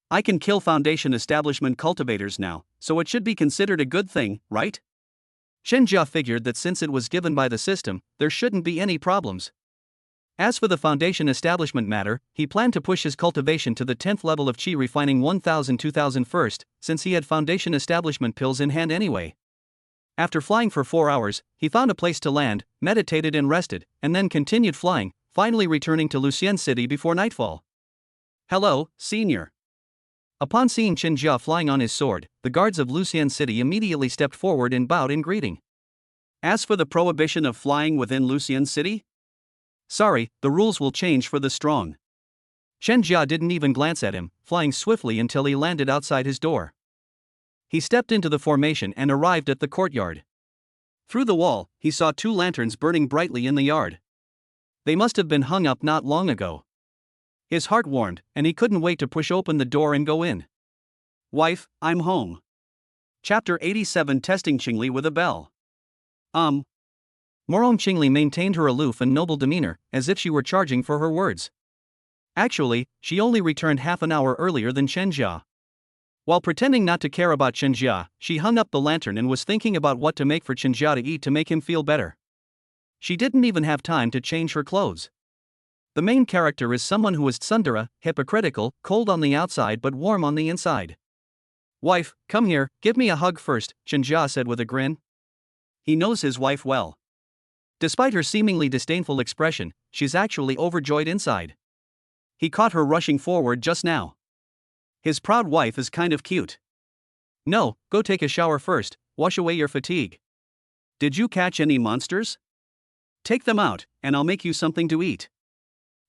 I can kill Foundation Establishment cultivators now, so it should be considered a good thing, right? Chen Jia figured that since it was given by the system, there shouldn't be any problems. As for the Foundation Establishment matter, he planned to push his cultivation to the 10th level of chi refining 1000-2000 first, since he had Foundation Establishment pills in hand anyway. After flying for 4 hours, he found a place to land, meditated and rested, and then continued flying, finally returning to Lucian City before nightfall. Hello, Senior. Upon seeing Chen Jia flying on his sword, the guards of Lucian City immediately stepped forward and bowed in greeting. As for the prohibition of flying within Lucian City? Sorry, the rules will change for the strong. Chen Jia didn't even glance at him, flying swiftly until he landed outside his door. He stepped into the formation and arrived at the courtyard. Through the wall, he saw 2 lanterns burning brightly in the yard. They must have been hung up not long ago. His heart warmed, and he couldn't wait to push open the door and go in. Wife, I'm home. Chapter 87 Testing Qingli with a Bell. Morong Qingli maintained her aloof and noble demeanor, as if she were charging for her words. Actually, she only returned half an hour earlier than Chen Jia. While pretending not to care about Chen Jia, she hung up the lantern and was thinking about what to make for Chen Jia to eat to make him feel better. She didn't even have time to change her clothes. The main character is someone who is tsundere, hypocritical, cold on the outside but warm on the inside. Wife, come here, give me a hug first, Chenjia said with a grin. He knows his wife well. Despite her seemingly disdainful expression, she's actually overjoyed inside. He caught her rushing forward just now. His proud wife is kind of cute. No, go take a shower first, wash away your fatigue. Did you catch any monsters? Take them out, and I'll make you something to eat.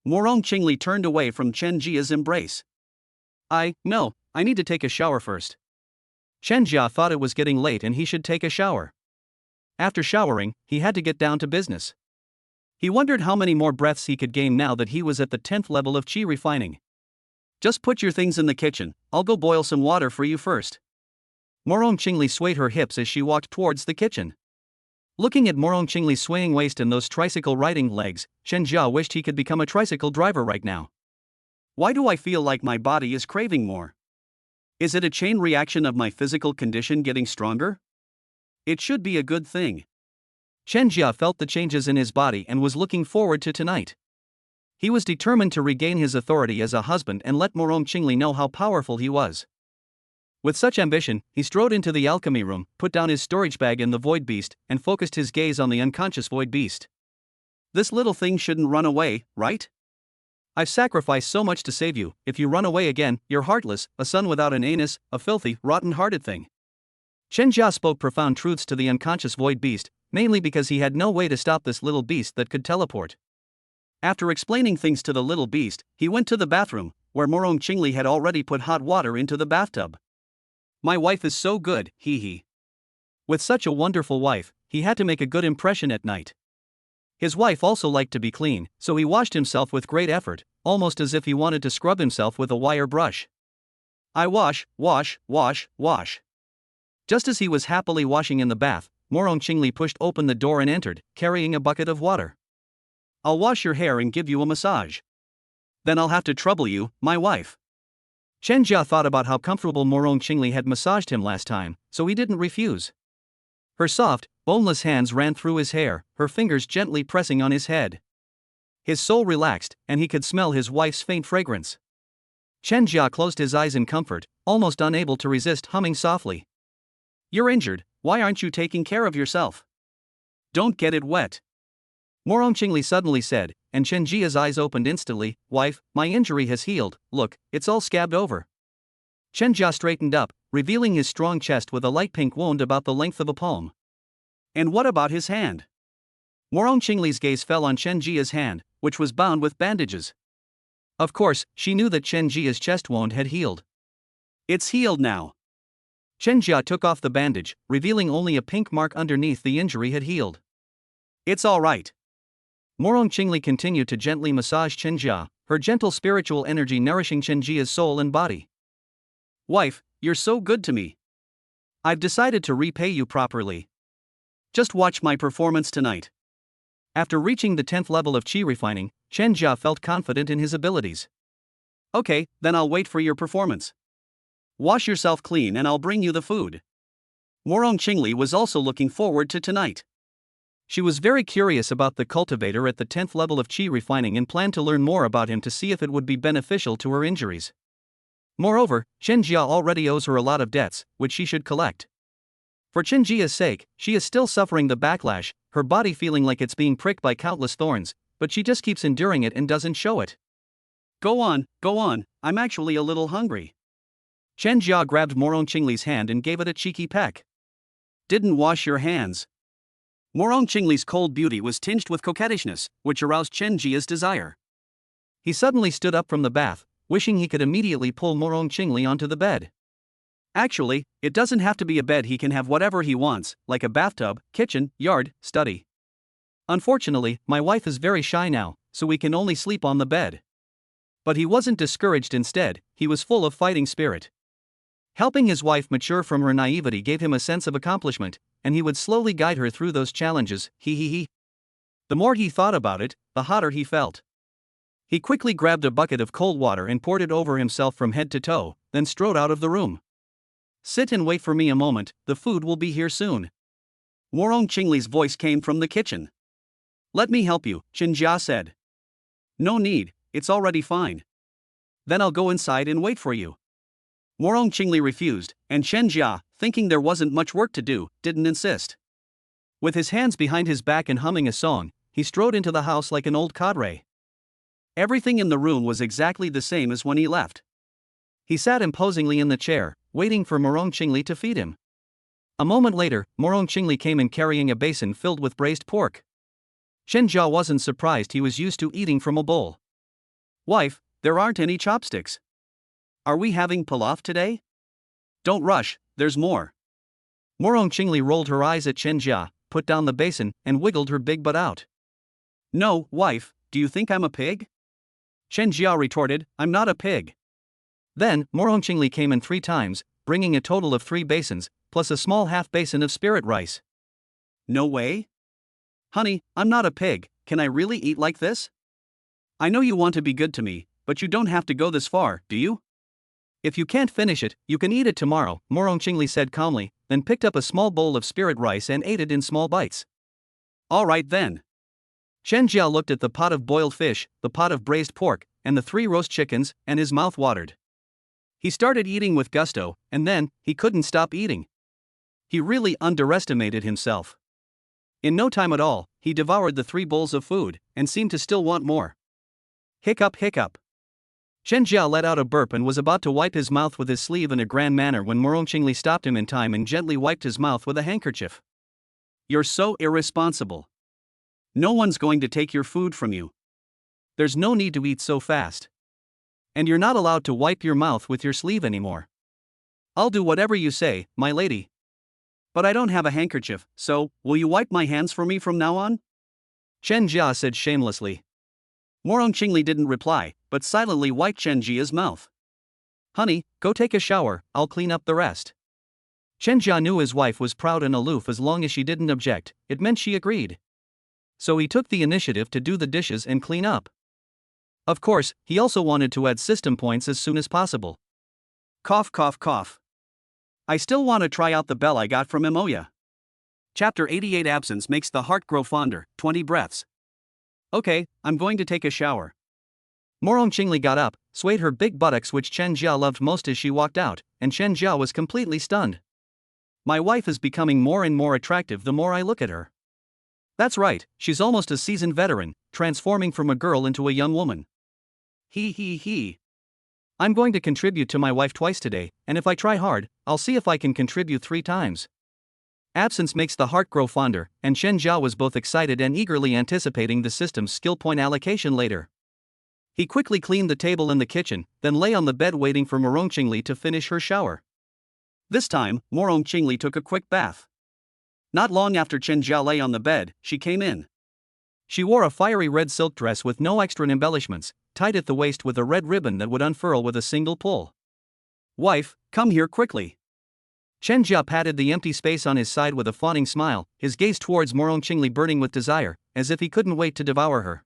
Morong Qingli turned away from Chen Jia's embrace. No, I need to take a shower first. Chen Jia thought it was getting late and he should take a shower. After showering, he had to get down to business. He wondered how many more breaths he could gain now that he was at the 10th level of qi refining. Just put your things in the kitchen, I'll go boil some water for you first. Morong Qingli swayed her hips as she walked towards the kitchen. Looking at Morong Qingli's swaying waist and those tricycle riding legs, Chen Jia wished he could become a tricycle driver right now. Why do I feel like my body is craving more? Is it a chain reaction of my physical condition getting stronger? It should be a good thing. Chen Jia felt the changes in his body and was looking forward to tonight. He was determined to regain his authority as a husband and let Morong Qingli know how powerful he was. With such ambition, he strode into the alchemy room, put down his storage bag in the void beast, and focused his gaze on the unconscious void beast. This little thing shouldn't run away, right? I've sacrificed so much to save you. If you run away again, you're heartless, a son without an anus, a filthy, rotten-hearted thing. Chen Jia spoke profound truths to the unconscious void beast, mainly because he had no way to stop this little beast that could teleport. After explaining things to the little beast, he went to the bathroom, where Morong Qingli had already put hot water into the bathtub. My wife is so good, hee hee. With such a wonderful wife, he had to make a good impression at night. His wife also liked to be clean, so he washed himself with great effort, almost as if he wanted to scrub himself with a wire brush. I wash, wash, wash, wash. Just as he was happily washing in the bath, Morong Qingli pushed open the door and entered, carrying a bucket of water. I'll wash your hair and give you a massage. Then I'll have to trouble you, my wife. Chen Jia thought about how comfortable Morong Qingli had massaged him last time, so he didn't refuse. Her soft, boneless hands ran through his hair, her fingers gently pressing on his head. His soul relaxed, and he could smell his wife's faint fragrance. Chen Jia closed his eyes in comfort, almost unable to resist humming softly. You're injured, why aren't you taking care of yourself? Don't get it wet. Morong Qingli suddenly said, and Chen Jia's eyes opened instantly. Wife, my injury has healed, look, it's all scabbed over. Chen Jia straightened up, revealing his strong chest with a light pink wound about the length of a palm. And what about his hand? Morong Qingli's gaze fell on Chen Jia's hand, which was bound with bandages. Of course, she knew that Chen Jia's chest wound had healed. It's healed now. Chen Jia took off the bandage, revealing only a pink mark underneath the injury had healed. It's all right. Morong Qingli continued to gently massage Chen Jia, her gentle spiritual energy nourishing Chen Jia's soul and body. Wife, you're so good to me. I've decided to repay you properly. Just watch my performance tonight. After reaching the 10th level of qi refining, Chen Jia felt confident in his abilities. Okay, then I'll wait for your performance. Wash yourself clean and I'll bring you the food. Morong Qingli was also looking forward to tonight. She was very curious about the cultivator at the 10th level of qi refining and planned to learn more about him to see if it would be beneficial to her injuries. Moreover, Chen Jia already owes her a lot of debts, which she should collect. For Chen Jia's sake, she is still suffering the backlash, her body feeling like it's being pricked by countless thorns, but she just keeps enduring it and doesn't show it. Go on, I'm actually a little hungry. Chen Jia grabbed Morong Qingli's hand and gave it a cheeky peck. Didn't wash your hands. Morong Qingli's cold beauty was tinged with coquettishness, which aroused Chen Jia's desire. He suddenly stood up from the bath, wishing he could immediately pull Morong Qingli onto the bed. Actually, it doesn't have to be a bed, he can have whatever he wants, like a bathtub, kitchen, yard, study. Unfortunately, my wife is very shy now, so we can only sleep on the bed. But he wasn't discouraged, instead, he was full of fighting spirit. Helping his wife mature from her naivety gave him a sense of accomplishment, and he would slowly guide her through those challenges, he. The more he thought about it, the hotter he felt. He quickly grabbed a bucket of cold water and poured it over himself from head to toe, then strode out of the room. Sit and wait for me a moment, the food will be here soon. Morong Qingli's voice came from the kitchen. Let me help you, Chen Jia said. No need, it's already fine. Then I'll go inside and wait for you. Morong Qingli refused, and Chen Jia, thinking there wasn't much work to do, didn't insist. With his hands behind his back and humming a song, he strode into the house like an old cadre. Everything in the room was exactly the same as when he left. He sat imposingly in the chair, waiting for Morong Qingli to feed him. A moment later, Morong Qingli came in carrying a basin filled with braised pork. Chen Jia wasn't surprised, he was used to eating from a bowl. Wife, there aren't any chopsticks. Are we having pilaf today? Don't rush, there's more. Morong Qingli rolled her eyes at Chen Jia, put down the basin, and wiggled her big butt out. No, wife, do you think I'm a pig? Chen Jia retorted, I'm not a pig. Then, Morong Qingli came in 3 times, bringing a total of 3 basins, plus a small half basin of spirit rice. No way? Honey, I'm not a pig, can I really eat like this? I know you want to be good to me, but you don't have to go this far, do you? If you can't finish it, you can eat it tomorrow, Morong Qingli said calmly, then picked up a small bowl of spirit rice and ate it in small bites. All right then. Chen Jia looked at the pot of boiled fish, the pot of braised pork, and the 3 roast chickens, and his mouth watered. He started eating with gusto, and then, he couldn't stop eating. He really underestimated himself. In no time at all, he devoured the 3 bowls of food, and seemed to still want more. Hiccup hiccup. Chen Jia let out a burp and was about to wipe his mouth with his sleeve in a grand manner when Morong Qingli stopped him in time and gently wiped his mouth with a handkerchief. You're so irresponsible. No one's going to take your food from you. There's no need to eat so fast. And you're not allowed to wipe your mouth with your sleeve anymore. I'll do whatever you say, my lady. But I don't have a handkerchief, so, will you wipe my hands for me from now on? Chen Jia said shamelessly. Morong Qingli didn't reply, but silently wiped Chen Jia's mouth. Honey, go take a shower, I'll clean up the rest. Chen Jia knew his wife was proud and aloof as long as she didn't object, it meant she agreed. So he took the initiative to do the dishes and clean up. Of course, he also wanted to add system points as soon as possible. Cough cough cough. I still want to try out the bell I got from Emoya. Chapter 88 Absence makes the heart grow fonder, 20 breaths. Okay, I'm going to take a shower. Morong Qingli got up, swayed her big buttocks which Chen Jia loved most as she walked out, and Chen Jia was completely stunned. My wife is becoming more and more attractive the more I look at her. That's right, she's almost a seasoned veteran, transforming from a girl into a young woman. He. I'm going to contribute to my wife twice today, and if I try hard, I'll see if I can contribute 3 times. Absence makes the heart grow fonder, and Chen Jia was both excited and eagerly anticipating the system's skill point allocation later. He quickly cleaned the table in the kitchen, then lay on the bed waiting for Morong Qingli to finish her shower. This time, Morong Qingli took a quick bath. Not long after Chen Jia lay on the bed, she came in. She wore a fiery red silk dress with no extra embellishments, tied at the waist with a red ribbon that would unfurl with a single pull. Wife, come here quickly. Chen Jia patted the empty space on his side with a fawning smile, his gaze towards Morong Qingli burning with desire, as if he couldn't wait to devour her.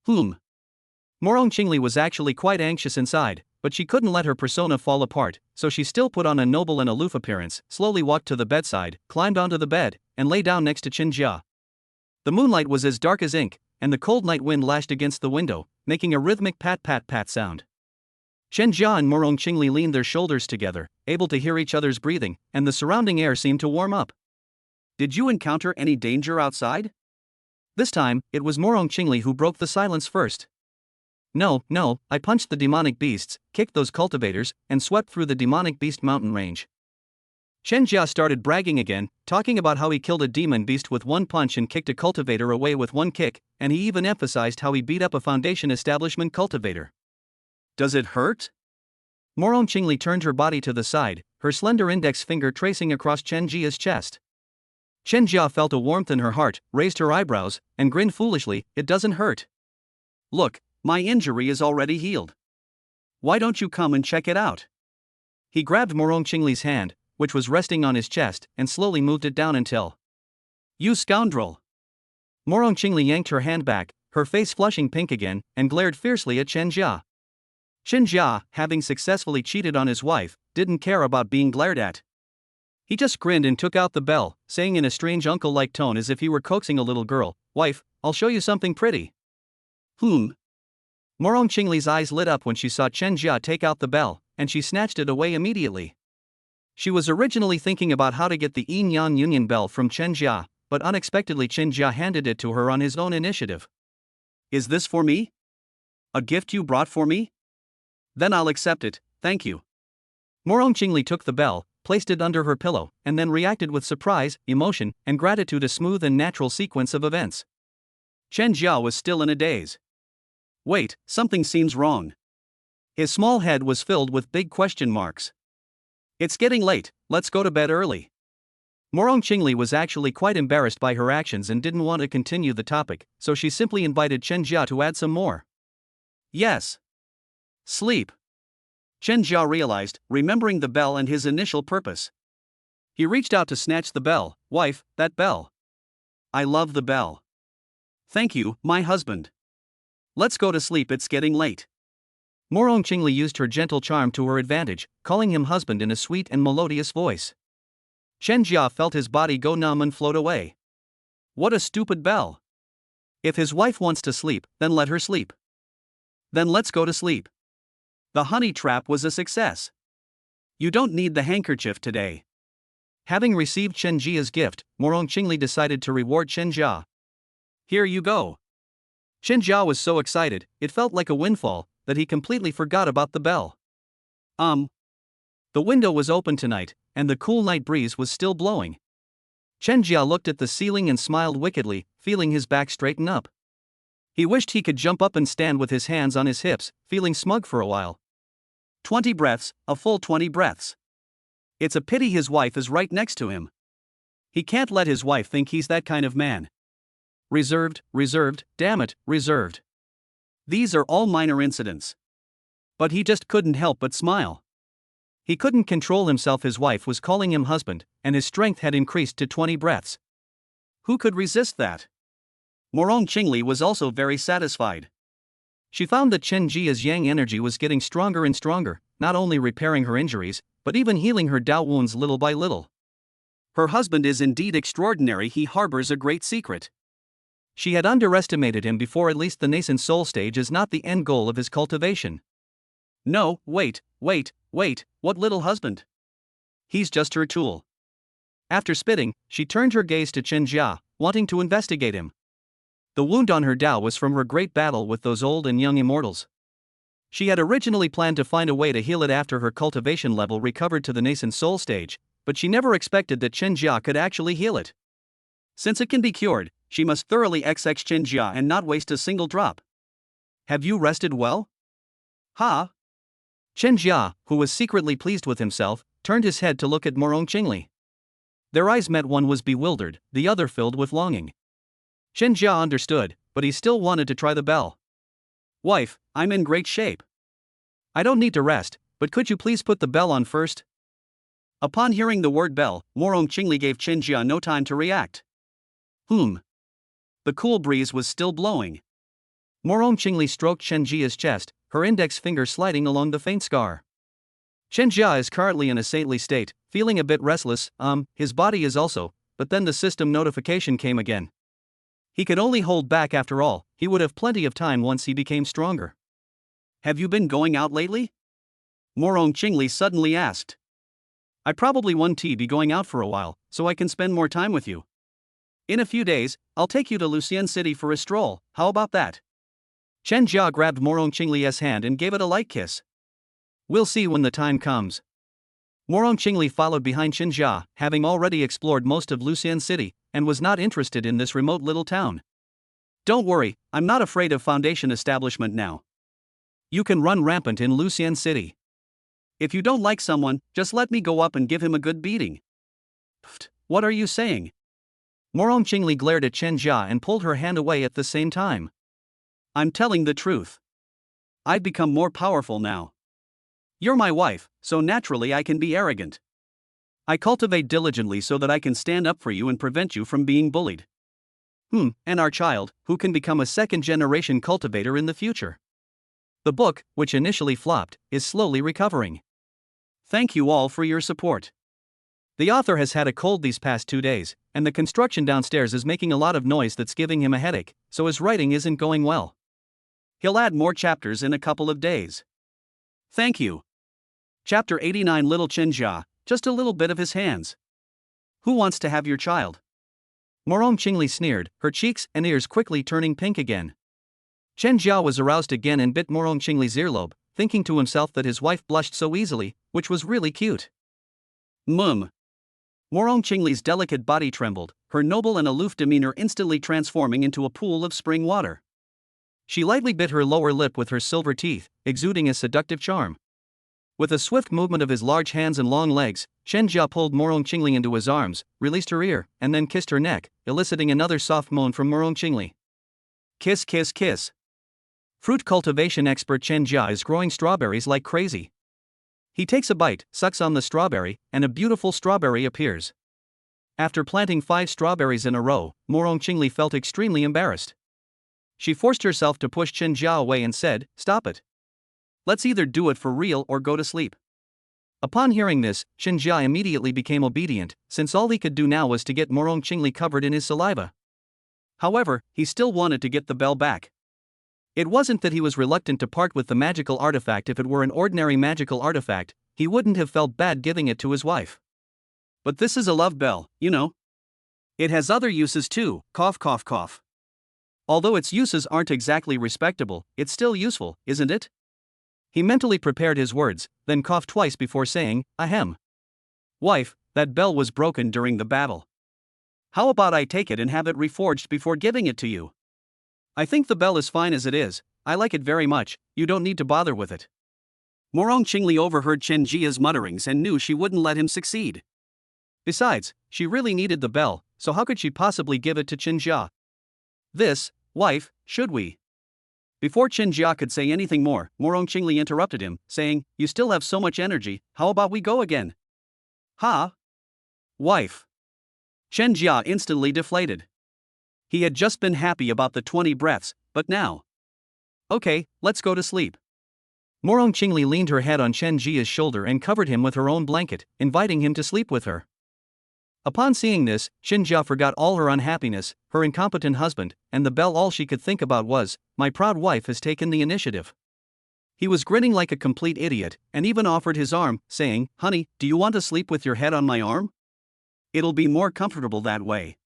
Morong Qingli was actually quite anxious inside, but she couldn't let her persona fall apart, so she still put on a noble and aloof appearance, slowly walked to the bedside, climbed onto the bed, and lay down next to Chen Jia. The moonlight was as dark as ink, and the cold night wind lashed against the window, making a rhythmic pat-pat-pat sound. Chen Jia and Morong Qingli leaned their shoulders together, able to hear each other's breathing, and the surrounding air seemed to warm up. Did you encounter any danger outside? This time, it was Morong Qingli who broke the silence first. No, I punched the demonic beasts, kicked those cultivators, and swept through the demonic beast mountain range. Chen Jia started bragging again, talking about how he killed a demon beast with 1 punch and kicked a cultivator away with 1 kick, and he even emphasized how he beat up a Foundation establishment cultivator. Does it hurt? Morong Qingli turned her body to the side, her slender index finger tracing across Chen Jia's chest. Chen Jia felt a warmth in her heart, raised her eyebrows, and grinned foolishly, it doesn't hurt. Look, my injury is already healed. Why don't you come and check it out? He grabbed Morong Qingli's hand, which was resting on his chest, and slowly moved it down until... You scoundrel! Morong Qingli yanked her hand back, her face flushing pink again, and glared fiercely at Chen Jia. Chen Jia, having successfully cheated on his wife, didn't care about being glared at. He just grinned and took out the bell, saying in a strange uncle-like tone as if he were coaxing a little girl, Wife, I'll show you something pretty. Morong Qingli's eyes lit up when she saw Chen Jia take out the bell, and she snatched it away immediately. She was originally thinking about how to get the Yin Yang Union bell from Chen Jia, but unexpectedly Chen Jia handed it to her on his own initiative. Is this for me? A gift you brought for me? Then I'll accept it, thank you. Morong Qingli took the bell, placed it under her pillow, and then reacted with surprise, emotion, and gratitude, a smooth and natural sequence of events. Chen Jia was still in a daze. Wait, something seems wrong. His small head was filled with big question marks. It's getting late, let's go to bed early. Morong Qingli was actually quite embarrassed by her actions and didn't want to continue the topic, so she simply invited Chen Jia to add some more. Yes. Sleep. Chen Jia realized, remembering the bell and his initial purpose. He reached out to snatch the bell. Wife, that bell. I love the bell. Thank you, my husband. Let's go to sleep, it's getting late. Morong Qingli used her gentle charm to her advantage, calling him husband in a sweet and melodious voice. Chen Jia felt his body go numb and float away. What a stupid bell. If his wife wants to sleep, then let her sleep. Then let's go to sleep. The honey trap was a success. You don't need the handkerchief today. Having received Chen Jia's gift, Morong Qingli decided to reward Chen Jia. Here you go. Chen Jia was so excited, it felt like a windfall, that he completely forgot about the bell. The window was open tonight, and the cool night breeze was still blowing. Chen Jia looked at the ceiling and smiled wickedly, feeling his back straighten up. He wished he could jump up and stand with his hands on his hips, feeling smug for a while. 20 breaths, a full 20 breaths. It's a pity his wife is right next to him. He can't let his wife think he's that kind of man. Reserved, damn it, reserved. These are all minor incidents. But he just couldn't help but smile. He couldn't control himself, his wife was calling him husband, and his strength had increased to 20 breaths. Who could resist that? Morong Qingli was also very satisfied. She found that Chen Jia's yang energy was getting stronger and stronger, not only repairing her injuries, but even healing her Dao wounds little by little. Her husband is indeed extraordinary, he harbors a great secret. She had underestimated him before. At least the nascent soul stage is not the end goal of his cultivation. No, wait, what little husband? He's just her tool. After spitting, she turned her gaze to Chen Jia, wanting to investigate him. The wound on her Dao was from her great battle with those old and young immortals. She had originally planned to find a way to heal it after her cultivation level recovered to the nascent soul stage, but she never expected that Chen Jia could actually heal it. Since it can be cured, she must thoroughly XX Chen Jia and not waste a single drop. Have you rested well? Ha! Chen Jia, who was secretly pleased with himself, turned his head to look at Morong Qingli. Their eyes met, one was bewildered, the other filled with longing. Chen Jia understood, but he still wanted to try the bell. Wife, I'm in great shape. I don't need to rest, but could you please put the bell on first? Upon hearing the word bell, Morong Qingli gave Chen Jia no time to react. The cool breeze was still blowing. Morong Qingli stroked Chen Jia's chest, her index finger sliding along the faint scar. Chen Jia is currently in a saintly state, feeling a bit restless, his body is also, but then the system notification came again. He could only hold back after all, he would have plenty of time once he became stronger. Have you been going out lately? Morong Qingli suddenly asked. I probably want to be going out for a while, so I can spend more time with you. In a few days, I'll take you to Lucian City for a stroll, how about that? Chen Jia grabbed Morong Qingli's hand and gave it a light kiss. We'll see when the time comes. Morong Qingli followed behind Chen Jia, having already explored most of Lucian City, and was not interested in this remote little town. Don't worry, I'm not afraid of Foundation establishment now. You can run rampant in Lucian City. If you don't like someone, just let me go up and give him a good beating. Pfft, what are you saying? Morong Qingli glared at Chen Jia and pulled her hand away at the same time. I'm telling the truth. I've become more powerful now. You're my wife, so naturally I can be arrogant. I cultivate diligently so that I can stand up for you and prevent you from being bullied. And our child, who can become a second-generation cultivator in the future. The book, which initially flopped, is slowly recovering. Thank you all for your support. The author has had a cold these past 2 days, and the construction downstairs is making a lot of noise that's giving him a headache, so his writing isn't going well. He'll add more chapters in a couple of days. Thank you. Chapter 89 Little Chenjia, just a little bit of his hands. Who wants to have your child? Morong Qingli sneered, her cheeks and ears quickly turning pink again. Chen Jia was aroused again and bit Morong Qingli's earlobe, thinking to himself that his wife blushed so easily, which was really cute. Morong Qingli's delicate body trembled, her noble and aloof demeanor instantly transforming into a pool of spring water. She lightly bit her lower lip with her silver teeth, exuding a seductive charm. With a swift movement of his large hands and long legs, Chen Jia pulled Morong Qingli into his arms, released her ear, and then kissed her neck, eliciting another soft moan from Morong Qingli. Kiss, kiss, kiss. Fruit cultivation expert Chen Jia is growing strawberries like crazy. He takes a bite, sucks on the strawberry, and a beautiful strawberry appears. After planting 5 strawberries in a row, Morong Qingli felt extremely embarrassed. She forced herself to push Chen Jia away and said, "Stop it. Let's either do it for real or go to sleep." Upon hearing this, Chen Jia immediately became obedient, since all he could do now was to get Morong Qingli covered in his saliva. However, he still wanted to get the bell back. It wasn't that he was reluctant to part with the magical artifact. If it were an ordinary magical artifact, he wouldn't have felt bad giving it to his wife. But this is a love bell, you know. It has other uses too, cough cough cough. Although its uses aren't exactly respectable, it's still useful, isn't it? He mentally prepared his words, then coughed twice before saying, "Ahem. Wife, that bell was broken during the battle. How about I take it and have it reforged before giving it to you? I think the bell is fine as it is, I like it very much, you don't need to bother with it." Morong Qingli overheard Chen Jia's mutterings and knew she wouldn't let him succeed. Besides, she really needed the bell, so how could she possibly give it to Chen Jia? Wife, should we? Before Chen Jia could say anything more, Morong Qingli interrupted him, saying, "You still have so much energy, how about we go again?" "Ha? Wife." Chen Jia instantly deflated. He had just been happy about the 20 breaths, but now. "Okay, let's go to sleep." Morong Qingli leaned her head on Chen Jia's shoulder and covered him with her own blanket, inviting him to sleep with her. Upon seeing this, Chen Jia forgot all her unhappiness, her incompetent husband, and the bell. All she could think about was, "My proud wife has taken the initiative." He was grinning like a complete idiot, and even offered his arm, saying, "Honey, do you want to sleep with your head on my arm? It'll be more comfortable that way."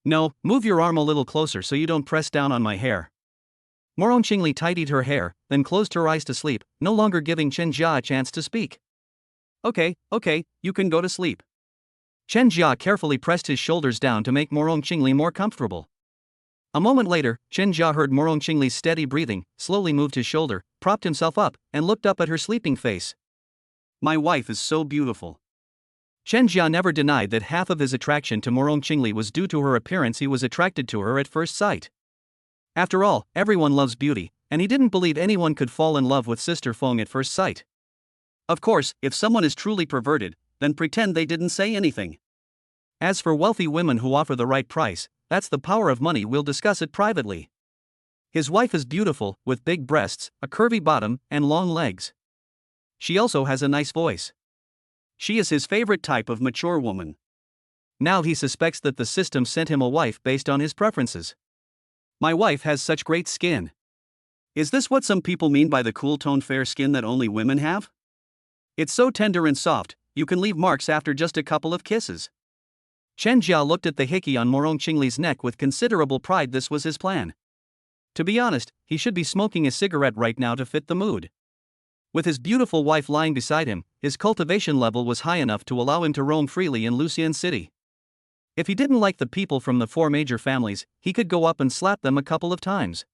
"No, move your arm a little closer so you don't press down on my hair." Morong Qingli tidied her hair, then closed her eyes to sleep, no longer giving Chen Jia a chance to speak. Okay, you can go to sleep." Chen Jia carefully pressed his shoulders down to make Morong Qingli more comfortable. A moment later, Chen Jia heard Morong Qingli's steady breathing, slowly moved his shoulder, propped himself up, and looked up at her sleeping face. "My wife is so beautiful." Chen Jia never denied that half of his attraction to Morong Qingli was due to her appearance. He was attracted to her at first sight. After all, everyone loves beauty, and he didn't believe anyone could fall in love with Sister Feng at first sight. Of course, if someone is truly perverted, then pretend they didn't say anything. As for wealthy women who offer the right price, that's the power of money. We'll discuss it privately. His wife is beautiful, with big breasts, a curvy bottom, and long legs. She also has a nice voice. She is his favorite type of mature woman. Now he suspects that the system sent him a wife based on his preferences. My wife has such great skin. Is this what some people mean by the cool tone fair skin that only women have? It's so tender and soft, you can leave marks after just a couple of kisses. Chen Jia looked at the hickey on Morong Qingli's neck with considerable pride. This was his plan. To be honest, he should be smoking a cigarette right now to fit the mood. With his beautiful wife lying beside him, his cultivation level was high enough to allow him to roam freely in Lucian City. If he didn't like the people from the 4 major families, he could go up and slap them a couple of times.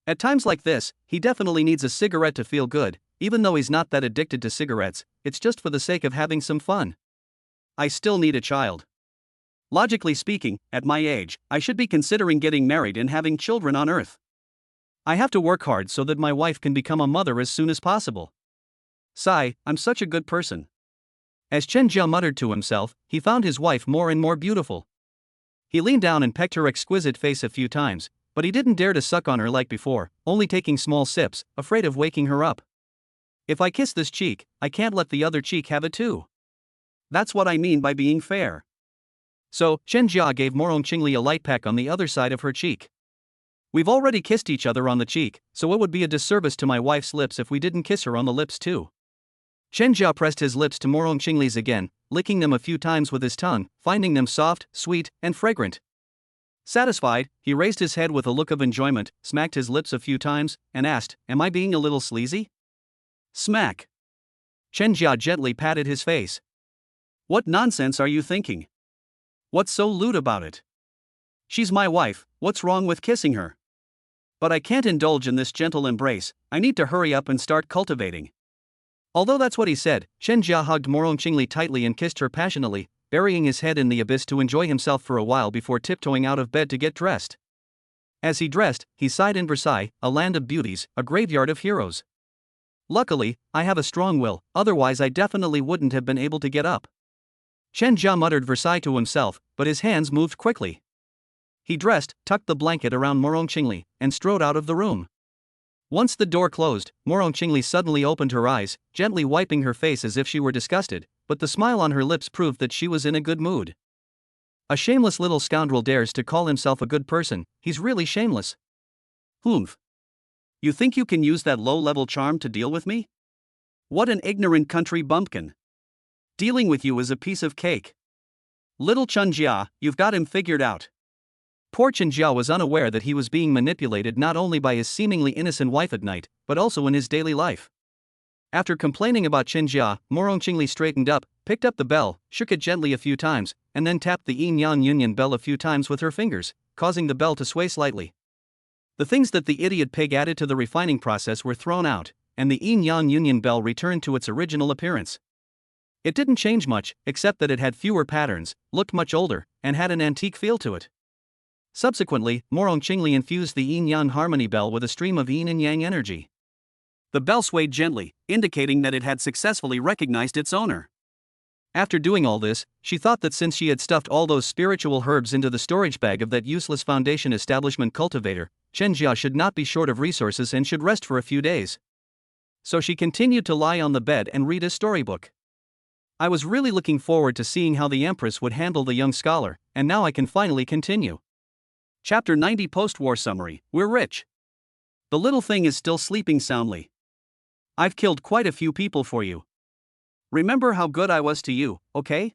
At times like this, he definitely needs a cigarette to feel good. Even though he's not that addicted to cigarettes, it's just for the sake of having some fun. I still need a child. Logically speaking, at my age, I should be considering getting married and having children on Earth. I have to work hard so that my wife can become a mother as soon as possible. Sigh, I'm such a good person. As Chen Jia muttered to himself, he found his wife more and more beautiful. He leaned down and pecked her exquisite face a few times, but he didn't dare to suck on her like before, only taking small sips, afraid of waking her up. If I kiss this cheek, I can't let the other cheek have it too. That's what I mean by being fair. So, Chen Jia gave Morong Qingli a light peck on the other side of her cheek. We've already kissed each other on the cheek, so it would be a disservice to my wife's lips if we didn't kiss her on the lips too. Chen Jia pressed his lips to Morong Qingli's again, licking them a few times with his tongue, finding them soft, sweet, and fragrant. Satisfied, he raised his head with a look of enjoyment, smacked his lips a few times, and asked, "Am I being a little sleazy?" Smack. Chen Jia gently patted his face. "What nonsense are you thinking? What's so lewd about it? She's my wife, what's wrong with kissing her? But I can't indulge in this gentle embrace, I need to hurry up and start cultivating." Although that's what he said, Chen Jia hugged Morong Qingli tightly and kissed her passionately, burying his head in the abyss to enjoy himself for a while before tiptoeing out of bed to get dressed. As he dressed, he sighed in Versailles, a land of beauties, a graveyard of heroes. Luckily, I have a strong will, otherwise I definitely wouldn't have been able to get up. Chen Jia muttered Versailles to himself, but his hands moved quickly. He dressed, tucked the blanket around Morong Qingli, and strode out of the room. Once the door closed, Morong Qingli suddenly opened her eyes, gently wiping her face as if she were disgusted, but the smile on her lips proved that she was in a good mood. A shameless little scoundrel dares to call himself a good person, he's really shameless. Humph. You think you can use that low-level charm to deal with me? What an ignorant country bumpkin. Dealing with you is a piece of cake. Little Chen Jia, you've got him figured out. Poor Chen Jia was unaware that he was being manipulated not only by his seemingly innocent wife at night, but also in his daily life. After complaining about Chen Jia, Morong Qingli straightened up, picked up the bell, shook it gently a few times, and then tapped the yin-yang union bell a few times with her fingers, causing the bell to sway slightly. The things that the idiot pig added to the refining process were thrown out, and the yin-yang union bell returned to its original appearance. It didn't change much, except that it had fewer patterns, looked much older, and had an antique feel to it. Subsequently, Morong Qingli infused the yin-yang harmony bell with a stream of yin and yang energy. The bell swayed gently, indicating that it had successfully recognized its owner. After doing all this, she thought that since she had stuffed all those spiritual herbs into the storage bag of that useless foundation establishment cultivator, Chen Jia should not be short of resources and should rest for a few days. So she continued to lie on the bed and read a storybook. I was really looking forward to seeing how the Empress would handle the young scholar, and now I can finally continue. Chapter 90 Post-War Summary, We're rich. The little thing is still sleeping soundly. I've killed quite a few people for you. Remember how good I was to you, okay?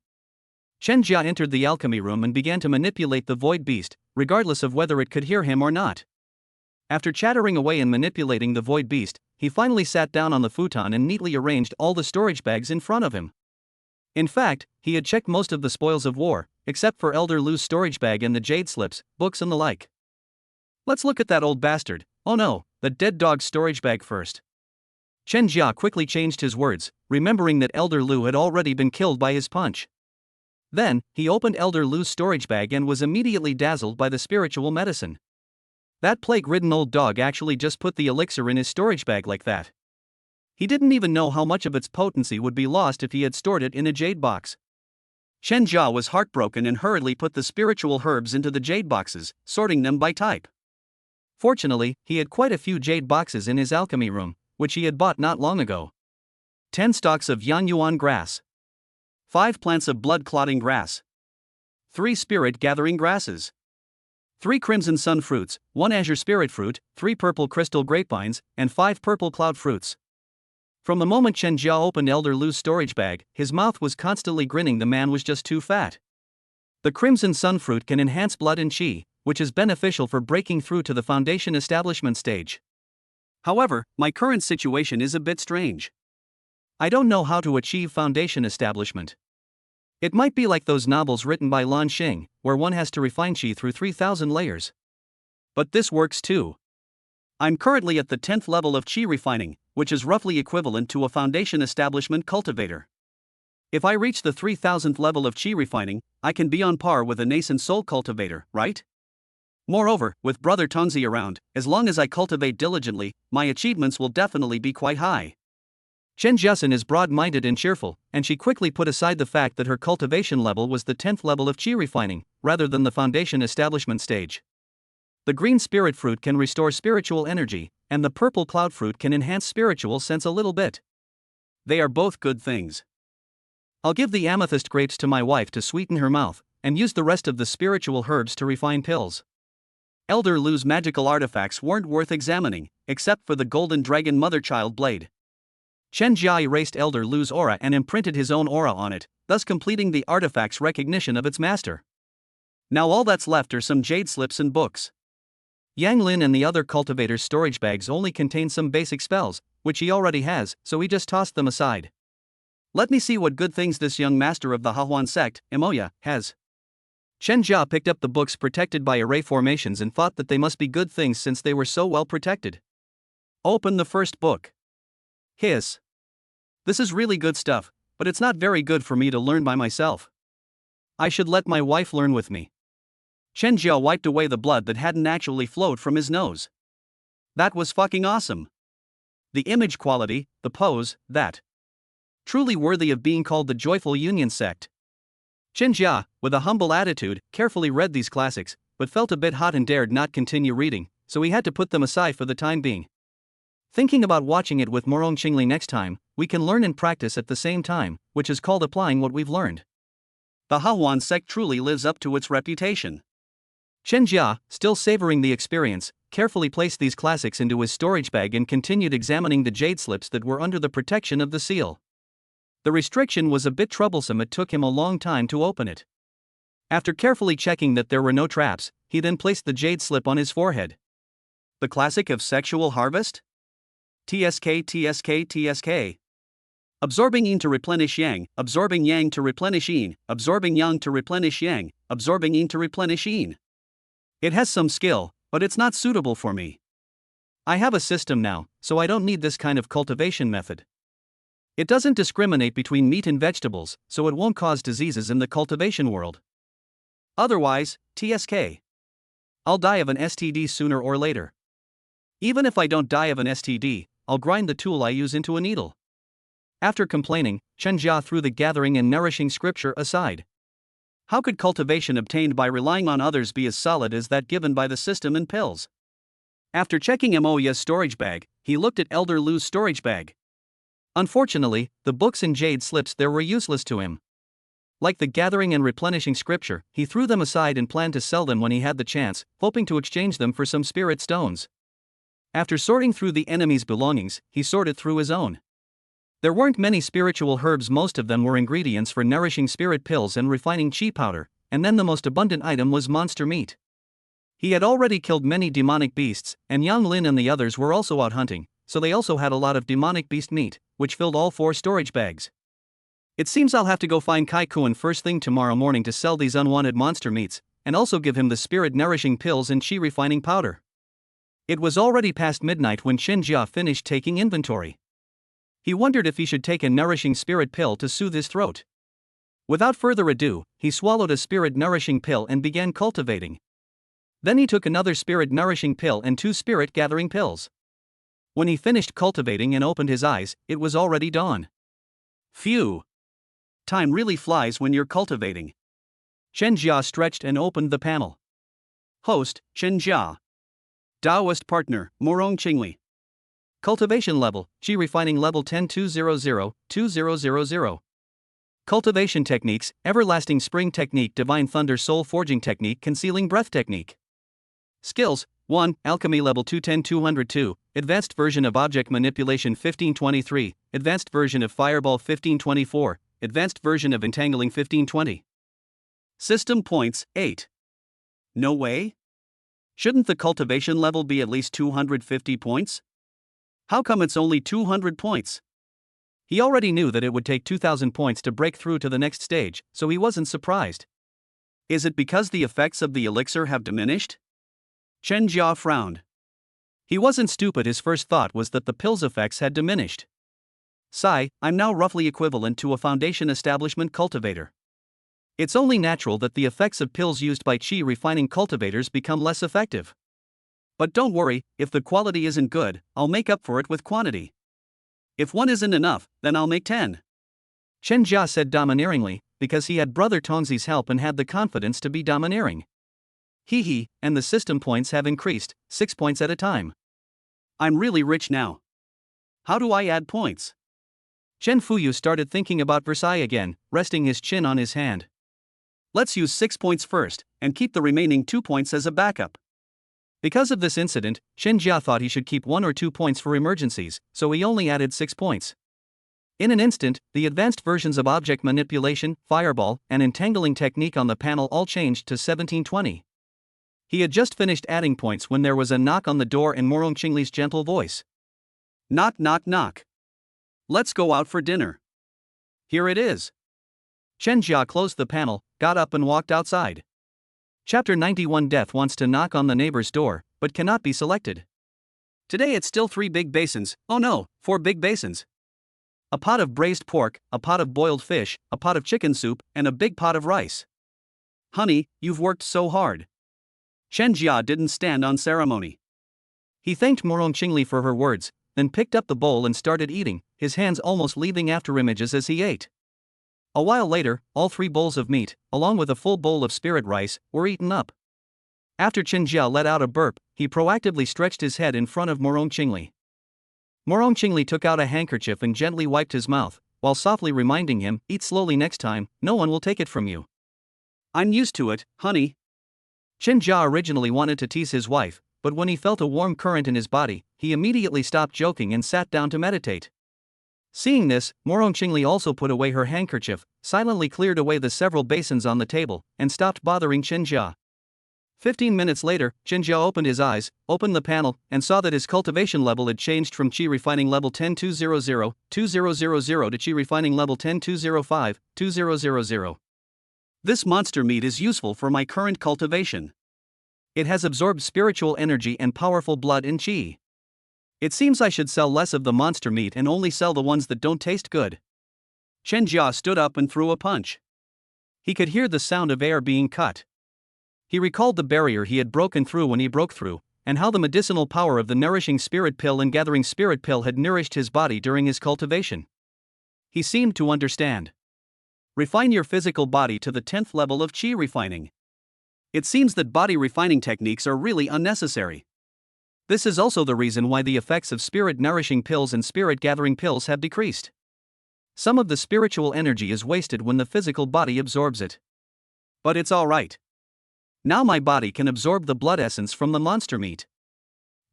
Chen Jia entered the alchemy room and began to manipulate the void beast, regardless of whether it could hear him or not. After chattering away and manipulating the void beast, he finally sat down on the futon and neatly arranged all the storage bags in front of him. In fact, he had checked most of the spoils of war, except for Elder Lu's storage bag and the jade slips, books and the like. Let's look at that old bastard, oh no, the dead dog's storage bag first. Chen Jia quickly changed his words, remembering that Elder Lu had already been killed by his punch. Then, he opened Elder Lu's storage bag and was immediately dazzled by the spiritual medicine. That plague-ridden old dog actually just put the elixir in his storage bag like that. He didn't even know how much of its potency would be lost if he had stored it in a jade box. Chen Jia was heartbroken and hurriedly put the spiritual herbs into the jade boxes, sorting them by type. Fortunately, he had quite a few jade boxes in his alchemy room, which he had bought not long ago. 10 stalks of Yanyuan grass. 5 plants of blood-clotting grass. 3 spirit-gathering grasses. 3 crimson sun fruits, 1 azure spirit fruit, 3 purple crystal grapevines, and 5 purple cloud fruits. From the moment Chen Jia opened Elder Lu's storage bag, his mouth was constantly grinning. The man was just too fat. The crimson sun fruit can enhance blood and qi, which is beneficial for breaking through to the foundation establishment stage. However, my current situation is a bit strange. I don't know how to achieve foundation establishment. It might be like those novels written by Lan Xing, where one has to refine qi through 3,000 layers. But this works too. I'm currently at the 10th level of qi refining, which is roughly equivalent to a foundation establishment cultivator. If I reach the 3,000th level of qi refining, I can be on par with a nascent soul cultivator, right? Moreover, with Brother Tongzi around, as long as I cultivate diligently, my achievements will definitely be quite high. Chen Jiasen is broad-minded and cheerful, and she quickly put aside the fact that her cultivation level was the 10th level of qi refining, rather than the foundation establishment stage. The green spirit fruit can restore spiritual energy, and the purple cloud fruit can enhance spiritual sense a little bit. They are both good things. I'll give the amethyst grapes to my wife to sweeten her mouth, and use the rest of the spiritual herbs to refine pills. Elder Lu's magical artifacts weren't worth examining, except for the golden dragon mother-child blade. Chen Jia erased Elder Lu's aura and imprinted his own aura on it, thus completing the artifact's recognition of its master. Now all that's left are some jade slips and books. Yang Lin and the other cultivator's storage bags only contain some basic spells, which he already has, so he just tossed them aside. Let me see what good things this young master of the Demon Sect, Emoya, has. Chen Jia picked up the books protected by array formations and thought that they must be good things since they were so well protected. Open the first book. Hiss. This is really good stuff, but it's not very good for me to learn by myself. I should let my wife learn with me. Chen Jia wiped away the blood that hadn't actually flowed from his nose. That was fucking awesome. The image quality, the pose, that. Truly worthy of being called the Joyful Union Sect. Chen Jia, with a humble attitude, carefully read these classics, but felt a bit hot and dared not continue reading, so he had to put them aside for the time being. Thinking about watching it with Morong Qingli next time, we can learn and practice at the same time, which is called applying what we've learned. The Demon Sect truly lives up to its reputation. Chen Jia, still savoring the experience, carefully placed these classics into his storage bag and continued examining the jade slips that were under the protection of the seal. The restriction was a bit troublesome. It took him a long time to open it. After carefully checking that there were no traps, he then placed the jade slip on his forehead. The classic of sexual harvest? TSK. Absorbing yin to replenish yang, absorbing yang to replenish yin, absorbing yang to replenish yang, absorbing yin to replenish yin. It has some skill, but it's not suitable for me. I have a system now, so I don't need this kind of cultivation method. It doesn't discriminate between meat and vegetables, so it won't cause diseases in the cultivation world. Otherwise, TSK. I'll die of an STD sooner or later. Even if I don't die of an STD, I'll grind the tool I use into a needle. After complaining, Chen Jia threw the gathering and nourishing scripture aside. How could cultivation obtained by relying on others be as solid as that given by the system and pills? After checking Emoya's storage bag, he looked at Elder Lu's storage bag. Unfortunately, the books and jade slips there were useless to him. Like the gathering and replenishing scripture, he threw them aside and planned to sell them when he had the chance, hoping to exchange them for some spirit stones. After sorting through the enemy's belongings, he sorted through his own. There weren't many spiritual herbs. Most of them were ingredients for nourishing spirit pills and refining chi powder, and then the most abundant item was monster meat. He had already killed many demonic beasts, and Yang Lin and the others were also out hunting, so they also had a lot of demonic beast meat, which filled all 4 storage bags. It seems I'll have to go find Kai Kuan first thing tomorrow morning to sell these unwanted monster meats, and also give him the spirit nourishing pills and chi refining powder. It was already past midnight when Chen Jia finished taking inventory. He wondered if he should take a nourishing spirit pill to soothe his throat. Without further ado, he swallowed a spirit nourishing pill and began cultivating. Then he took another spirit nourishing pill and 2 spirit gathering pills. When he finished cultivating and opened his eyes, it was already dawn. Phew! Time really flies when you're cultivating. Chen Jia stretched and opened the panel. Host, Chen Jia. Taoist partner, Morong Qingli. Cultivation level, Qi refining level 10-200-2000. Cultivation techniques, Everlasting Spring technique, Divine Thunder Soul Forging technique, Concealing Breath technique. Skills, 1. Alchemy level 210-202, Advanced version of Object Manipulation 1523, Advanced version of Fireball 1524, Advanced version of Entangling 1520. System points, 8. No way? Shouldn't the cultivation level be at least 250 points? How come it's only 200 points? He already knew that it would take 2,000 points to break through to the next stage, so he wasn't surprised. Is it because the effects of the elixir have diminished? Chen Jia frowned. He wasn't stupid. His first thought was that the pill's effects had diminished. Sigh, I'm now roughly equivalent to a foundation establishment cultivator. It's only natural that the effects of pills used by chi refining cultivators become less effective. But don't worry, if the quality isn't good, I'll make up for it with quantity. If 1 isn't enough, then I'll make 10. Chen Jia said domineeringly, because he had Brother Tongzi's help and had the confidence to be domineering. Hee, and the system points have increased, 6 points at a time. I'm really rich now. How do I add points? Chen Fuyu started thinking about Versailles again, resting his chin on his hand. Let's use 6 points first, and keep the remaining 2 points as a backup. Because of this incident, Chen Jia thought he should keep 1 or 2 points for emergencies, so he only added 6 points. In an instant, the advanced versions of object manipulation, fireball, and entangling technique on the panel all changed to 1720. He had just finished adding points when there was a knock on the door and Morong Qingli's gentle voice. Knock, knock, knock. Let's go out for dinner. Here it is. Chen Jia closed the panel, got up and walked outside. Chapter 91. Death wants to knock on the neighbor's door, but cannot be selected. Today it's still 3 big basins, oh no, 4 big basins. A pot of braised pork, a pot of boiled fish, a pot of chicken soup, and a big pot of rice. Honey, you've worked so hard. Chen Jia didn't stand on ceremony. He thanked Morong Qingli for her words, then picked up the bowl and started eating, his hands almost leaving after images as he ate. A while later, all 3 bowls of meat, along with a full bowl of spirit rice, were eaten up. After Chen Jia let out a burp, he proactively stretched his head in front of Morong Qingli. Morong Qingli took out a handkerchief and gently wiped his mouth, while softly reminding him, "Eat slowly next time, no one will take it from you." I'm used to it, honey. Chen Jia originally wanted to tease his wife, but when he felt a warm current in his body, he immediately stopped joking and sat down to meditate. Seeing this, Morong Qingli also put away her handkerchief, silently cleared away the several basins on the table, and stopped bothering Chen Jia. 15 minutes later, Chen Jia opened his eyes, opened the panel, and saw that his cultivation level had changed from Qi refining level 10200, 2000 to Qi refining level 10205, 2000. This monster meat is useful for my current cultivation. It has absorbed spiritual energy and powerful blood in Qi. It seems I should sell less of the monster meat and only sell the ones that don't taste good. Chen Jia stood up and threw a punch. He could hear the sound of air being cut. He recalled the barrier he had broken through when he broke through, and how the medicinal power of the nourishing spirit pill and gathering spirit pill had nourished his body during his cultivation. He seemed to understand. Refine your physical body to the 10th level of Qi refining. It seems that body refining techniques are really unnecessary. This is also the reason why the effects of spirit nourishing pills and spirit gathering pills have decreased. Some of the spiritual energy is wasted when the physical body absorbs it. But it's alright. Now my body can absorb the blood essence from the monster meat.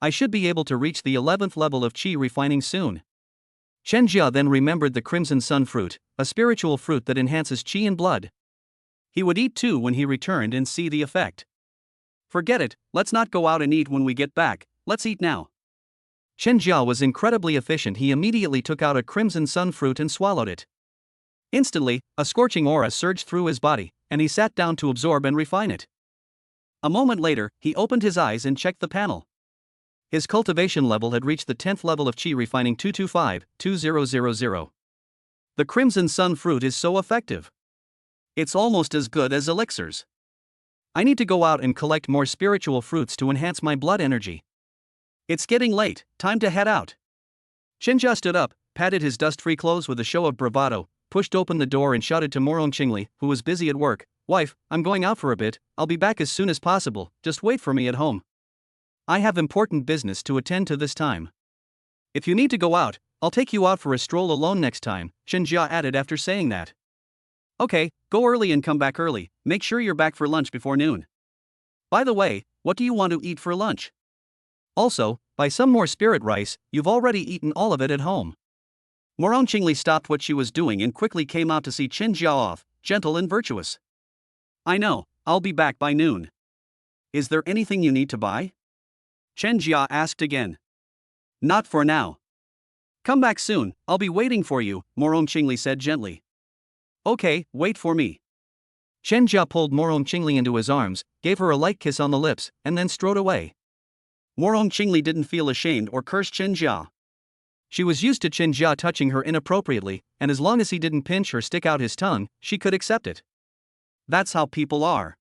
I should be able to reach the 11th level of Qi refining soon. Chen Jia then remembered the crimson sun fruit, a spiritual fruit that enhances Qi and blood. He would eat too when he returned and see the effect. Forget it, let's not go out and eat when we get back, let's eat now. Chen Jia was incredibly efficient. He immediately took out a crimson sun fruit and swallowed it. Instantly, a scorching aura surged through his body, and he sat down to absorb and refine it. A moment later, he opened his eyes and checked the panel. His cultivation level had reached the 10th level of Qi refining 225, 2000. The crimson sun fruit is so effective. It's almost as good as elixirs. I need to go out and collect more spiritual fruits to enhance my blood energy. It's getting late, time to head out. Chen Jia stood up, patted his dust-free clothes with a show of bravado, pushed open the door and shouted to Morong Qingli, who was busy at work, "Wife, I'm going out for a bit, I'll be back as soon as possible, just wait for me at home. I have important business to attend to this time. If you need to go out, I'll take you out for a stroll alone next time," Chen Jia added after saying that. Okay, go early and come back early, make sure you're back for lunch before noon. By the way, what do you want to eat for lunch? Also, buy some more spirit rice, you've already eaten all of it at home. Morong Qingli stopped what she was doing and quickly came out to see Chen Jia off, gentle and virtuous. I know, I'll be back by noon. Is there anything you need to buy? Chen Jia asked again. Not for now. Come back soon, I'll be waiting for you, Morong Qingli said gently. Okay, wait for me. Chen Jia pulled Morong Qingli into his arms, gave her a light kiss on the lips, and then strode away. Morong Qingli didn't feel ashamed or curse Chen Jia. She was used to Chen Jia touching her inappropriately, and as long as he didn't pinch or stick out his tongue, she could accept it. That's how people are.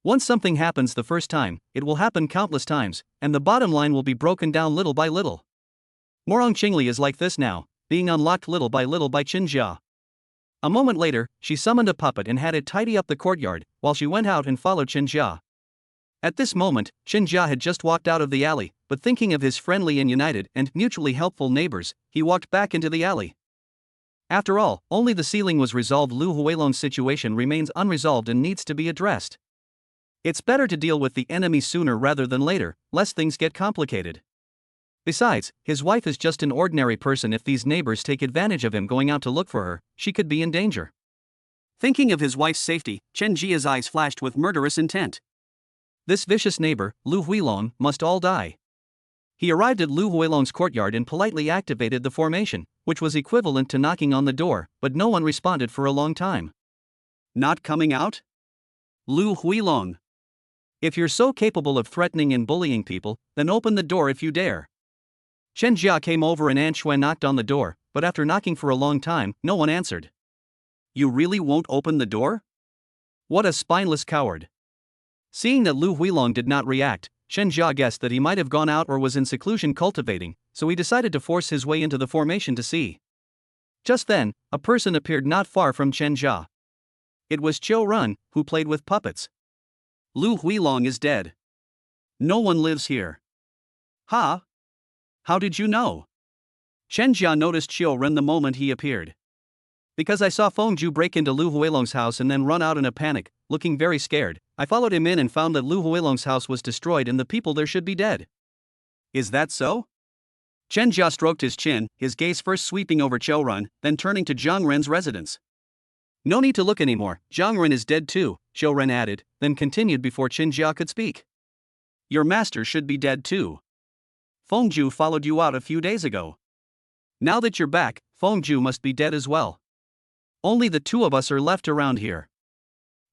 Once something happens the first time, it will happen countless times, and the bottom line will be broken down little by little. Morong Qingli is like this now, being unlocked little by Chen Jia. A moment later, she summoned a puppet and had it tidy up the courtyard, while she went out and followed Chen Jia. At this moment, Chen Jia had just walked out of the alley, but thinking of his friendly and united and mutually helpful neighbors, he walked back into the alley. After all, only the ceiling was resolved. Lu Huilon's situation remains unresolved and needs to be addressed. It's better to deal with the enemy sooner rather than later, lest things get complicated. Besides, his wife is just an ordinary person. If these neighbors take advantage of him going out to look for her, she could be in danger. Thinking of his wife's safety, Chen Jia's eyes flashed with murderous intent. This vicious neighbor, Lu Huilong, must all die. He arrived at Lu Huilong's courtyard and politely activated the formation, which was equivalent to knocking on the door, but no one responded for a long time. Not coming out? Lu Huilong. If you're so capable of threatening and bullying people, then open the door if you dare. Chen Jia came over and An Shui knocked on the door, but after knocking for a long time, no one answered. You really won't open the door? What a spineless coward. Seeing that Lu Huilong did not react, Chen Jia guessed that he might have gone out or was in seclusion cultivating, so he decided to force his way into the formation to see. Just then, a person appeared not far from Chen Jia. It was Qiu Run, who played with puppets. Lu Huilong is dead. No one lives here. Ha? How did you know? Chen Jia noticed Qiu Ren the moment he appeared. Because I saw Feng Ju break into Lu Huilong's house and then run out in a panic, looking very scared, I followed him in and found that Lu Huilong's house was destroyed and the people there should be dead. Is that so? Chen Jia stroked his chin, his gaze first sweeping over Qiu Ren, then turning to Zhang Ren's residence. No need to look anymore, Zhang Ren is dead too, Qiu Ren added, then continued before Chen Jia could speak. Your master should be dead too. Feng Ju followed you out a few days ago. Now that you're back, Feng Ju must be dead as well. Only the two of us are left around here.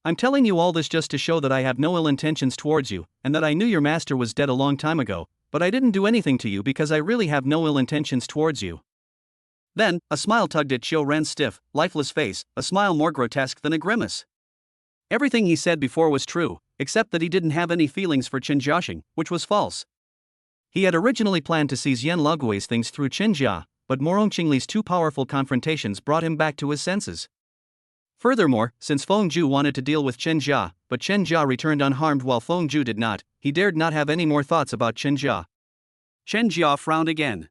I'm telling you all this just to show that I have no ill intentions towards you, and that I knew your master was dead a long time ago, but I didn't do anything to you because I really have no ill intentions towards you. Then, a smile tugged at Qiu Ren's stiff, lifeless face, a smile more grotesque than a grimace. Everything he said before was true, except that he didn't have any feelings for Chen Jiaxing, which was false. He had originally planned to seize Yan Lugui's things through Chen Jia, but Morong Qingli's two powerful confrontations brought him back to his senses. Furthermore, since Feng Ju wanted to deal with Chen Jia, but Chen Jia returned unharmed while Feng Ju did not, he dared not have any more thoughts about Chen Jia. Chen Jia frowned again.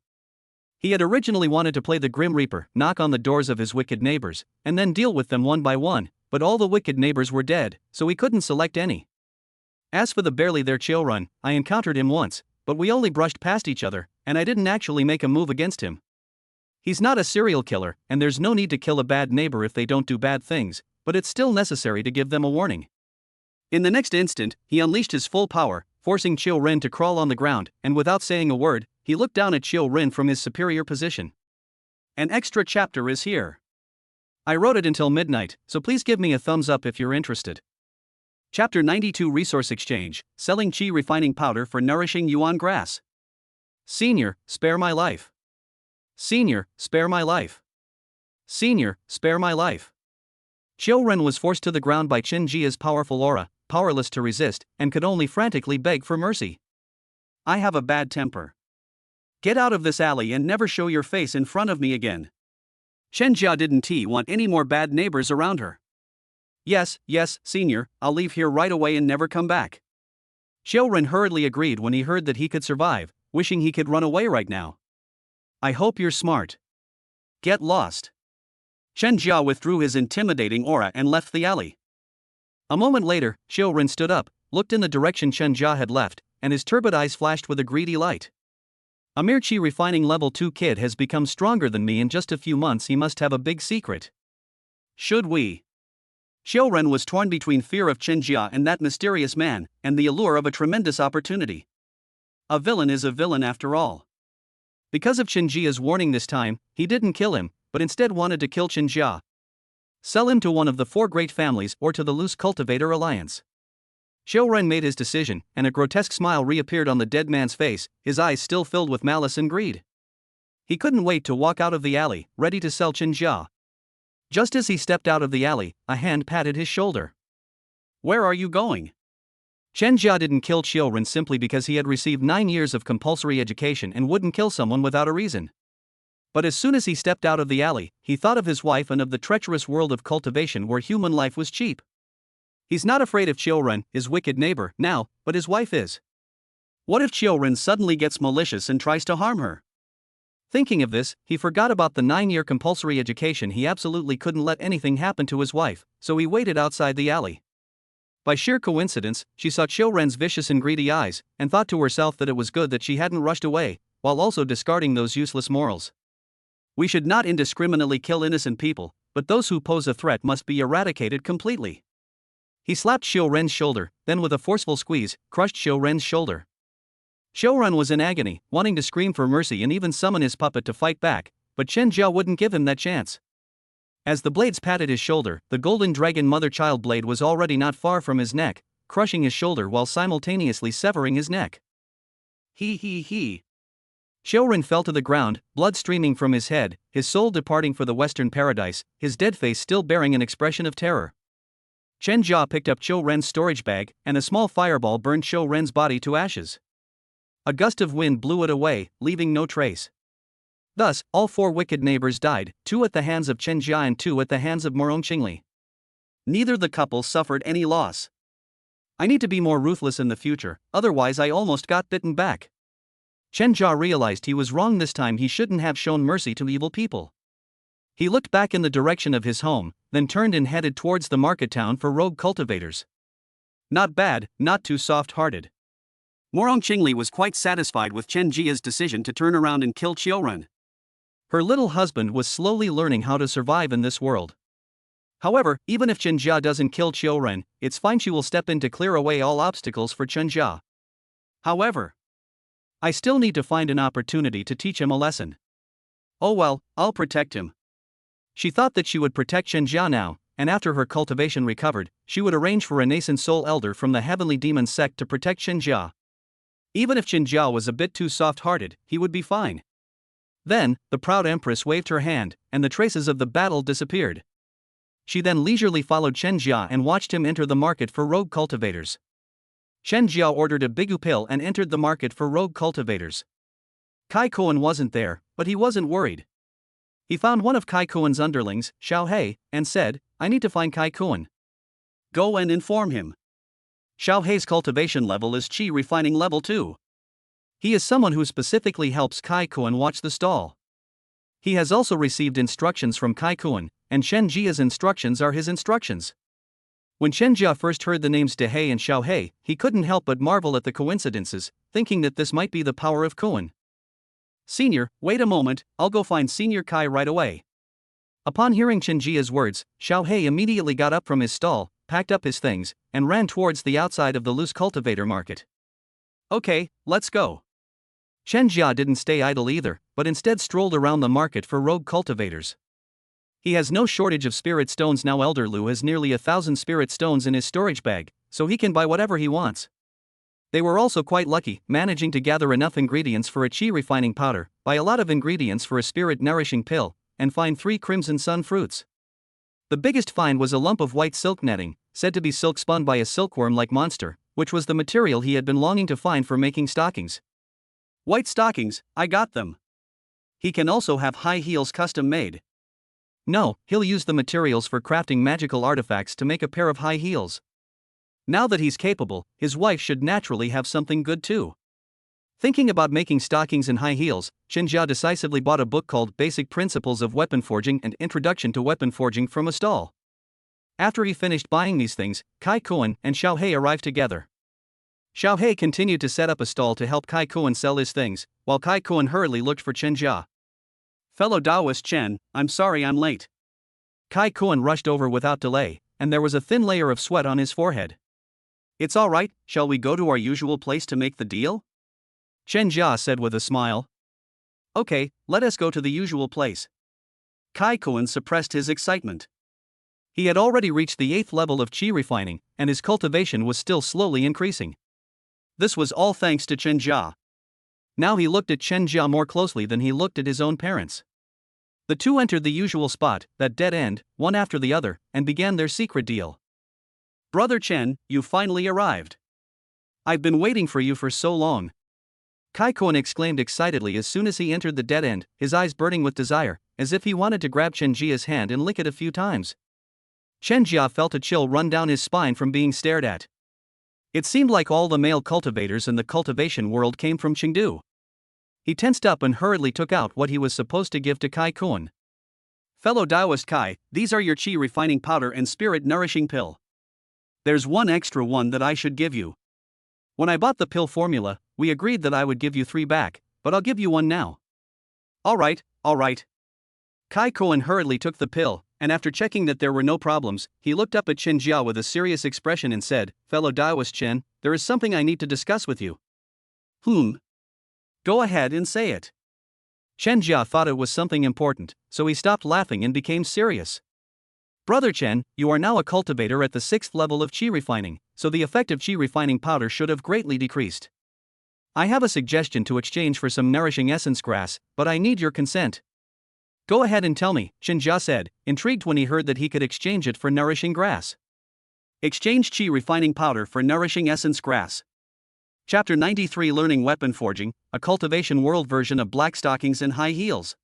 He had originally wanted to play the Grim Reaper, knock on the doors of his wicked neighbors, and then deal with them one by one, but all the wicked neighbors were dead, so he couldn't select any. As for the barely there Qiu Run, I encountered him once, but we only brushed past each other, and I didn't actually make a move against him. He's not a serial killer, and there's no need to kill a bad neighbor if they don't do bad things, but it's still necessary to give them a warning. In the next instant, he unleashed his full power, forcing Qiu Ren to crawl on the ground, and without saying a word, he looked down at Qiu Ren from his superior position. An extra chapter is here. I wrote it until midnight, so please give me a thumbs up if you're interested. Chapter 92 Resource Exchange, Selling Qi Refining Powder for Nourishing Yuan Grass. Senior, spare my life. Senior, spare my life. Senior, spare my life. Qiu Ren was forced to the ground by Chen Jia's powerful aura, powerless to resist, and could only frantically beg for mercy. I have a bad temper. Get out of this alley and never show your face in front of me again. Chen Jia didn't want any more bad neighbors around her. Yes, senior, I'll leave here right away and never come back. Qiu Ren hurriedly agreed when he heard that he could survive, wishing he could run away right now. I hope you're smart. Get lost. Chen Jia withdrew his intimidating aura and left the alley. A moment later, Qiu Ren stood up, looked in the direction Chen Jia had left, and his turbid eyes flashed with a greedy light. A mere Qi refining level 2 kid has become stronger than me in just a few months. He must have a big secret. Should we? Qiu Ren was torn between fear of Chen Jia and that mysterious man, and the allure of a tremendous opportunity. A villain is a villain after all. Because of Chen Jia's warning this time, he didn't kill him, but instead wanted to kill Chen Jia. Sell him to one of the 4 great families or to the Loose Cultivator Alliance. Qiu Ren made his decision, and a grotesque smile reappeared on the dead man's face, his eyes still filled with malice and greed. He couldn't wait to walk out of the alley, ready to sell Chen Jia. Just as he stepped out of the alley, a hand patted his shoulder. Where are you going? Chen Jia didn't kill Qiu Ren simply because he had received 9 years of compulsory education and wouldn't kill someone without a reason. But as soon as he stepped out of the alley, he thought of his wife and of the treacherous world of cultivation where human life was cheap. He's not afraid of Qiu Ren, his wicked neighbor, now, but his wife is. What if Qiu Ren suddenly gets malicious and tries to harm her? Thinking of this, he forgot about the 9-year compulsory education. He absolutely couldn't let anything happen to his wife, so he waited outside the alley. By sheer coincidence, she saw Qiu Ren's vicious and greedy eyes, and thought to herself that it was good that she hadn't rushed away, while also discarding those useless morals. We should not indiscriminately kill innocent people, but those who pose a threat must be eradicated completely. He slapped Qiu Ren's shoulder, then with a forceful squeeze, crushed Qiu Ren's shoulder. Qiu Ren was in agony, wanting to scream for mercy and even summon his puppet to fight back, but Chen Jia wouldn't give him that chance. As the blades patted his shoulder, the golden dragon mother-child blade was already not far from his neck, crushing his shoulder while simultaneously severing his neck. He. Qiu Ren fell to the ground, blood streaming from his head, his soul departing for the western paradise, his dead face still bearing an expression of terror. Chen Jia picked up Qiu Ren's storage bag, and a small fireball burned Qiu Ren's body to ashes. A gust of wind blew it away, leaving no trace. Thus, all 4 wicked neighbors died, 2 at the hands of Chen Jia and 2 at the hands of Morong Qingli. Neither the couple suffered any loss. I need to be more ruthless in the future, otherwise I almost got bitten back. Chen Jia realized he was wrong this time. He shouldn't have shown mercy to evil people. He looked back in the direction of his home, then turned and headed towards the market town for rogue cultivators. Not bad, not too soft-hearted. Morong Qingli was quite satisfied with Chen Jia's decision to turn around and kill Qiu Ren. Her little husband was slowly learning how to survive in this world. However, even if Chen Jia doesn't kill Qiu Ren, it's fine. She will step in to clear away all obstacles for Chen Jia. However, I still need to find an opportunity to teach him a lesson. Oh well, I'll protect him. She thought that she would protect Chen Jia now, and after her cultivation recovered, she would arrange for a nascent soul elder from the heavenly demon sect to protect Chen Jia. Even if Chen Jia was a bit too soft-hearted, he would be fine. Then, the proud Empress waved her hand, and the traces of the battle disappeared. She then leisurely followed Chen Jia and watched him enter the market for rogue cultivators. Chen Jia ordered a bigu pill and entered the market for rogue cultivators. Kai Kuan wasn't there, but he wasn't worried. He found one of Kai Kuan's underlings, Xiao He, and said, "I need to find Kai Kuan." Go and inform him. Xiao He's cultivation level is Qi refining level 2. He is someone who specifically helps Kai Kuan watch the stall. He has also received instructions from Kai Kuan, and Chen Jia's instructions are his instructions. When Chen Jia first heard the names De He and Xiao He, he couldn't help but marvel at the coincidences, thinking that this might be the power of Kuan. Senior, wait a moment, I'll go find Senior Kai right away. Upon hearing Chen Jia's words, Xiao He immediately got up from his stall, packed up his things, and ran towards the outside of the loose cultivator market. Okay, let's go. Chen Jia didn't stay idle either, but instead strolled around the market for rogue cultivators. He has no shortage of spirit stones now. Elder Lu has nearly 1,000 spirit stones in his storage bag, so he can buy whatever he wants. They were also quite lucky, managing to gather enough ingredients for a qi refining powder, buy a lot of ingredients for a spirit nourishing pill, and find 3 crimson sun fruits. The biggest find was a lump of white silk netting, said to be silk spun by a silkworm-like monster, which was the material he had been longing to find for making stockings. White stockings, I got them. He can also have high heels custom made. No, he'll use the materials for crafting magical artifacts to make a pair of high heels. Now that he's capable, his wife should naturally have something good too. Thinking about making stockings and high heels, Chen Jia decisively bought a book called Basic Principles of Weapon Forging and Introduction to Weapon Forging from a stall. After he finished buying these things, Kai Kuan and Xiao He arrived together. Xiao He continued to set up a stall to help Kai Kuan sell his things, while Kai Kuan hurriedly looked for Chen Jia. Fellow Taoist Chen, I'm sorry I'm late. Kai Kuan rushed over without delay, and there was a thin layer of sweat on his forehead. It's all right, shall we go to our usual place to make the deal? Chen Jia said with a smile. Okay, let us go to the usual place. Kai Kuan suppressed his excitement. He had already reached the 8th level of qi refining, and his cultivation was still slowly increasing. This was all thanks to Chen Jia. Now he looked at Chen Jia more closely than he looked at his own parents. The two entered the usual spot, that dead end, one after the other, and began their secret deal. Brother Chen, you finally arrived. I've been waiting for you for so long. Kai Kuan exclaimed excitedly as soon as he entered the dead end, his eyes burning with desire, as if he wanted to grab Chen Jia's hand and lick it a few times. Chen Jia felt a chill run down his spine from being stared at. It seemed like all the male cultivators in the cultivation world came from Chengdu. He tensed up and hurriedly took out what he was supposed to give to Kai Kuan. Fellow Taoist Kai, these are your qi refining powder and spirit nourishing pill. There's one extra one that I should give you. When I bought the pill formula, we agreed that I would give you 3 back, but I'll give you one now. Alright. Kai Koen hurriedly took the pill, and after checking that there were no problems, he looked up at Chen Jia with a serious expression and said, "Fellow Daoist Chen, there is something I need to discuss with you." Go ahead and say it. Chen Jia thought it was something important, so he stopped laughing and became serious. Brother Chen, you are now a cultivator at the 6th level of qi refining, so the effect of qi refining powder should have greatly decreased. I have a suggestion to exchange for some nourishing essence grass, but I need your consent. Go ahead and tell me, Chen Jia said, intrigued when he heard that he could exchange it for nourishing grass. Exchange qi refining powder for nourishing essence grass. Chapter 93 Learning Weapon Forging, a cultivation world version of black stockings and high heels.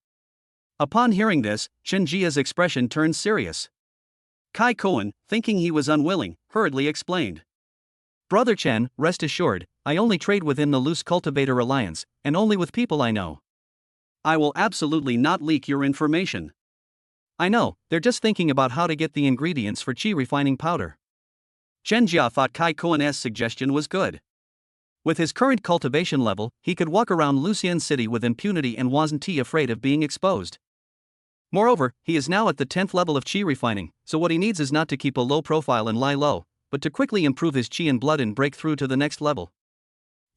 Upon hearing this, Chen Jia's expression turned serious. Kai Koen, thinking he was unwilling, hurriedly explained. Brother Chen, rest assured, I only trade within the Loose Cultivator Alliance, and only with people I know. I will absolutely not leak your information. I know, they're just thinking about how to get the ingredients for qi refining powder. Chen Jia thought Kai Koen's suggestion was good. With his current cultivation level, he could walk around Lucian City with impunity and wasn't afraid of being exposed. Moreover, he is now at the 10th level of qi refining, so what he needs is not to keep a low profile and lie low, but to quickly improve his qi and blood and break through to the next level.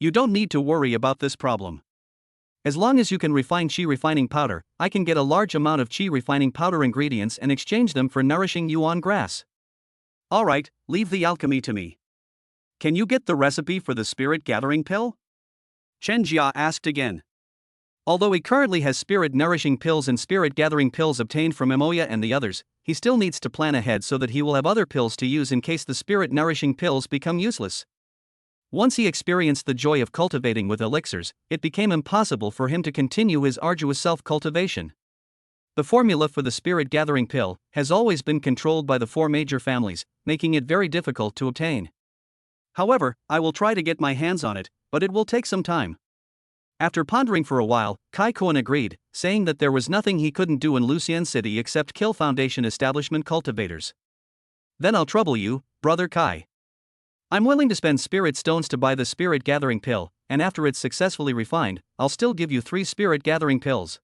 You don't need to worry about this problem. As long as you can refine qi refining powder, I can get a large amount of qi refining powder ingredients and exchange them for nourishing yuan grass. Alright, leave the alchemy to me. Can you get the recipe for the spirit gathering pill? Chen Jia asked again. Although he currently has spirit nourishing pills and spirit gathering pills obtained from Emoya and the others, he still needs to plan ahead so that he will have other pills to use in case the spirit nourishing pills become useless. Once he experienced the joy of cultivating with elixirs, it became impossible for him to continue his arduous self-cultivation. The formula for the spirit gathering pill has always been controlled by the 4 major families, making it very difficult to obtain. However, I will try to get my hands on it, but it will take some time. After pondering for a while, Kai Koen agreed, saying that there was nothing he couldn't do in Lucian City except kill Foundation establishment cultivators. Then I'll trouble you, Brother Kai. I'm willing to spend spirit stones to buy the spirit gathering pill, and after it's successfully refined, I'll still give you 3 spirit gathering pills.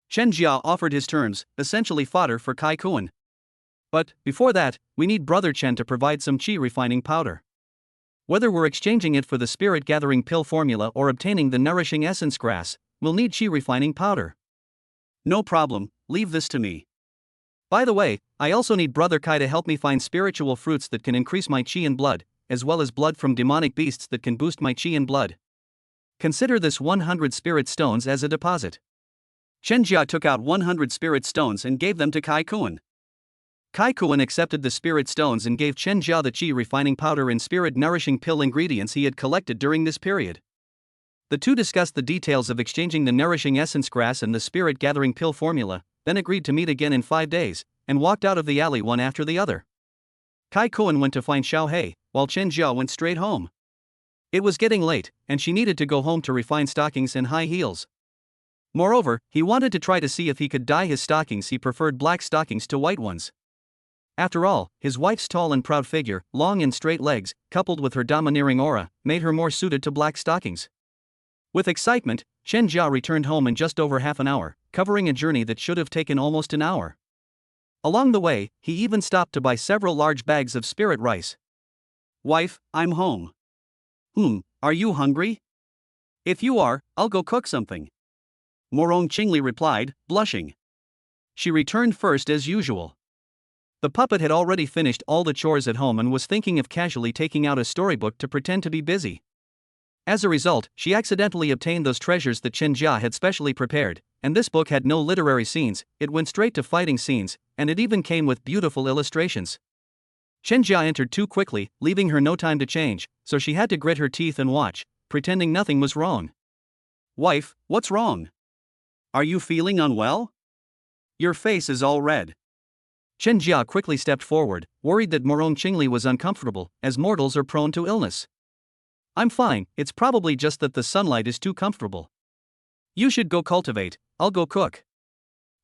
Chen Jia offered his terms, essentially fodder for Kai Koen. But, before that, we need Brother Chen to provide some qi refining powder. Whether we're exchanging it for the spirit gathering pill formula or obtaining the nourishing essence grass, we'll need qi refining powder. No problem, leave this to me. By the way, I also need Brother Kai to help me find spiritual fruits that can increase my qi and blood, as well as blood from demonic beasts that can boost my qi and blood. Consider this 100 spirit stones as a deposit. Chen Jia took out 100 spirit stones and gave them to Kai Koen. Kai Koen accepted the spirit stones and gave Chen Jia the qi refining powder and spirit nourishing pill ingredients he had collected during this period. The two discussed the details of exchanging the nourishing essence grass and the spirit gathering pill formula, then agreed to meet again in 5 days, and walked out of the alley one after the other. Kai Koen went to find Xiao Hei, while Chen Jia went straight home. It was getting late, and she needed to go home to refine stockings and high heels. Moreover, he wanted to try to see if he could dye his stockings. He preferred black stockings to white ones. After all, his wife's tall and proud figure, long and straight legs, coupled with her domineering aura, made her more suited to black stockings. With excitement, Chen Jia returned home in just over half an hour, covering a journey that should have taken almost an hour. Along the way, he even stopped to buy several large bags of spirit rice. Wife, I'm home. Are you hungry? If you are, I'll go cook something. Morong Qingli replied, blushing. She returned first as usual. The puppet had already finished all the chores at home and was thinking of casually taking out a storybook to pretend to be busy. As a result, she accidentally obtained those treasures that Chen Jia had specially prepared, and this book had no literary scenes, it went straight to fighting scenes, and it even came with beautiful illustrations. Chen Jia entered too quickly, leaving her no time to change, so she had to grit her teeth and watch, pretending nothing was wrong. Wife, what's wrong? Are you feeling unwell? Your face is all red. Chen Jia quickly stepped forward, worried that Morong Qingli was uncomfortable, as mortals are prone to illness. I'm fine, it's probably just that the sunlight is too comfortable. You should go cultivate, I'll go cook.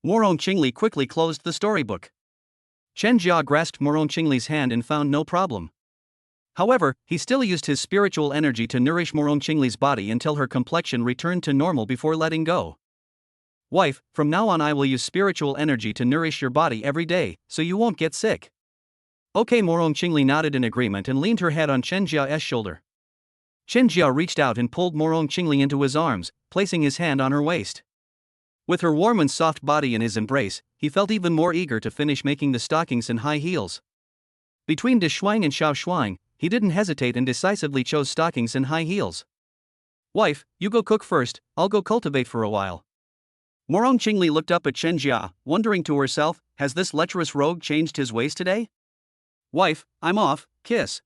Morong Qingli quickly closed the storybook. Chen Jia grasped Morong Qingli's hand and found no problem. However, he still used his spiritual energy to nourish Morong Qingli's body until her complexion returned to normal before letting go. Wife, from now on I will use spiritual energy to nourish your body every day, so you won't get sick. Okay, Morong Qingli nodded in agreement and leaned her head on Chen Jia's shoulder. Chen Jia reached out and pulled Morong Qingli into his arms, placing his hand on her waist. With her warm and soft body in his embrace, he felt even more eager to finish making the stockings and high heels. Between De Shuang and Xiao Shuang, he didn't hesitate and decisively chose stockings and high heels. Wife, you go cook first, I'll go cultivate for a while. Morong Qingli looked up at Chen Jia, wondering to herself, has this lecherous rogue changed his ways today? Wife, I'm off, kiss.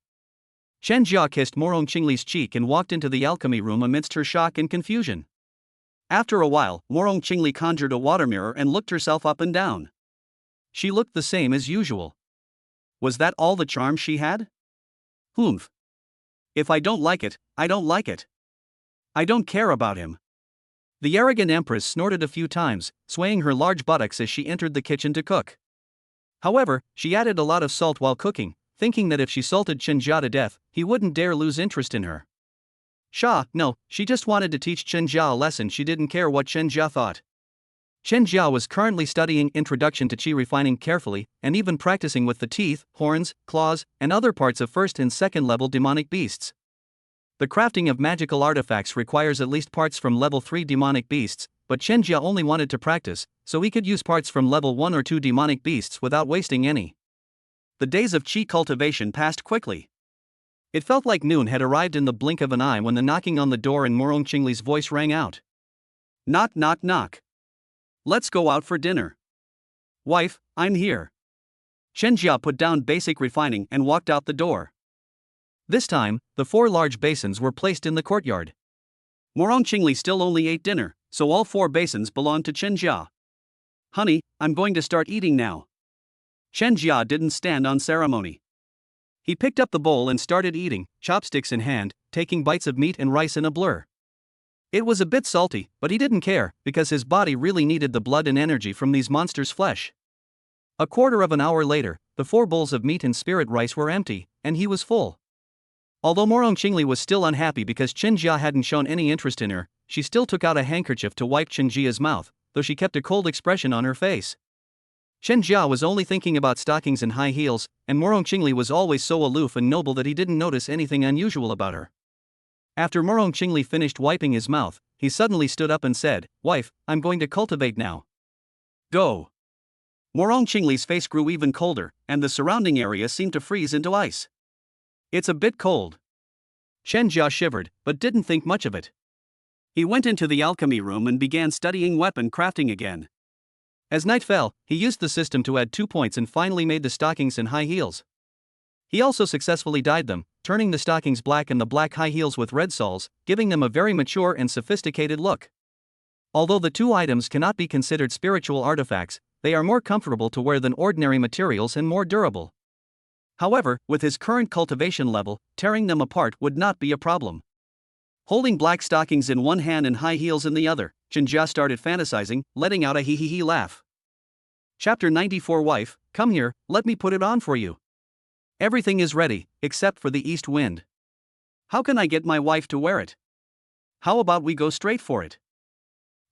Chen Jia kissed Morong Qingli's cheek and walked into the alchemy room amidst her shock and confusion. After a while, Morong Qingli conjured a water mirror and looked herself up and down. She looked the same as usual. Was that all the charm she had? Humph. If I don't like it, I don't like it. I don't care about him. The arrogant Empress snorted a few times, swaying her large buttocks as she entered the kitchen to cook. However, she added a lot of salt while cooking, thinking that if she salted Chen Jia to death, he wouldn't dare lose interest in her. No, she just wanted to teach Chen Jia a lesson. She didn't care what Chen Jia thought. Chen Jia was currently studying Introduction to Qi refining carefully, and even practicing with the teeth, horns, claws, and other parts of first and second level demonic beasts. The crafting of magical artifacts requires at least parts from level 3 demonic beasts, but Chen Jia only wanted to practice, so he could use parts from level 1 or 2 demonic beasts without wasting any. The days of Qi cultivation passed quickly. It felt like noon had arrived in the blink of an eye when the knocking on the door and Morong Qingli's voice rang out. Knock, knock, knock. Let's go out for dinner. Wife, I'm here. Chen Jia put down basic refining and walked out the door. This time, the 4 large basins were placed in the courtyard. Morong Qingli still only ate dinner, so all 4 basins belonged to Chen Jia. Honey, I'm going to start eating now. Chen Jia didn't stand on ceremony. He picked up the bowl and started eating, chopsticks in hand, taking bites of meat and rice in a blur. It was a bit salty, but he didn't care, because his body really needed the blood and energy from these monsters' flesh. A quarter of an hour later, the 4 bowls of meat and spirit rice were empty, and he was full. Although Morong Qingli was still unhappy because Chen Jia hadn't shown any interest in her, she still took out a handkerchief to wipe Chen Jia's mouth, though she kept a cold expression on her face. Chen Jia was only thinking about stockings and high heels, and Morong Qingli was always so aloof and noble that he didn't notice anything unusual about her. After Morong Qingli finished wiping his mouth, he suddenly stood up and said, Wife, I'm going to cultivate now. Go. Morong Qingli's face grew even colder, and the surrounding area seemed to freeze into ice. It's a bit cold. Chen Jia shivered, but didn't think much of it. He went into the alchemy room and began studying weapon crafting again. As night fell, he used the system to add 2 points and finally made the stockings and high heels. He also successfully dyed them, turning the stockings black and the black high heels with red soles, giving them a very mature and sophisticated look. Although the 2 items cannot be considered spiritual artifacts, they are more comfortable to wear than ordinary materials and more durable. However, with his current cultivation level, tearing them apart would not be a problem. Holding black stockings in one hand and high heels in the other, Chen Jia started fantasizing, letting out a hee-hee-hee laugh. Chapter 94 Wife, come here, let me put it on for you. Everything is ready, except for the east wind. How can I get my wife to wear it? How about we go straight for it?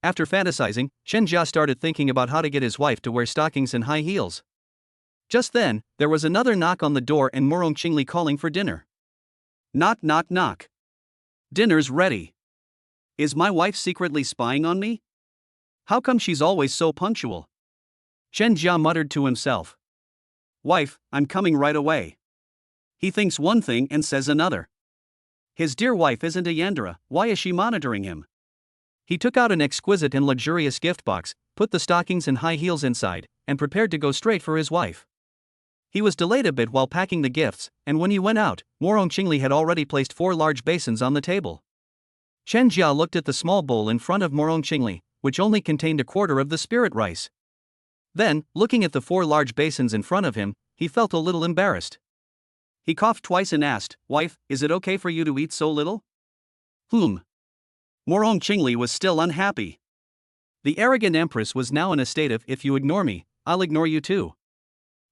After fantasizing, Chen Jia started thinking about how to get his wife to wear stockings and high heels. Just then, there was another knock on the door and Morong Qingli calling for dinner. Knock, knock, knock. Dinner's ready. Is my wife secretly spying on me? How come she's always so punctual? Chen Jia muttered to himself. Wife, I'm coming right away. He thinks one thing and says another. His dear wife isn't a Yandere, why is she monitoring him? He took out an exquisite and luxurious gift box, put the stockings and high heels inside, and prepared to go straight for his wife. He was delayed a bit while packing the gifts, and when he went out, Morong Qingli had already placed 4 large basins on the table. Chen Jia looked at the small bowl in front of Morong Qingli, which only contained a quarter of the spirit rice. Then, looking at the 4 large basins in front of him, he felt a little embarrassed. He coughed twice and asked, Wife, is it okay for you to eat so little? Morong Qingli was still unhappy. The arrogant Empress was now in a state of, if you ignore me, I'll ignore you too.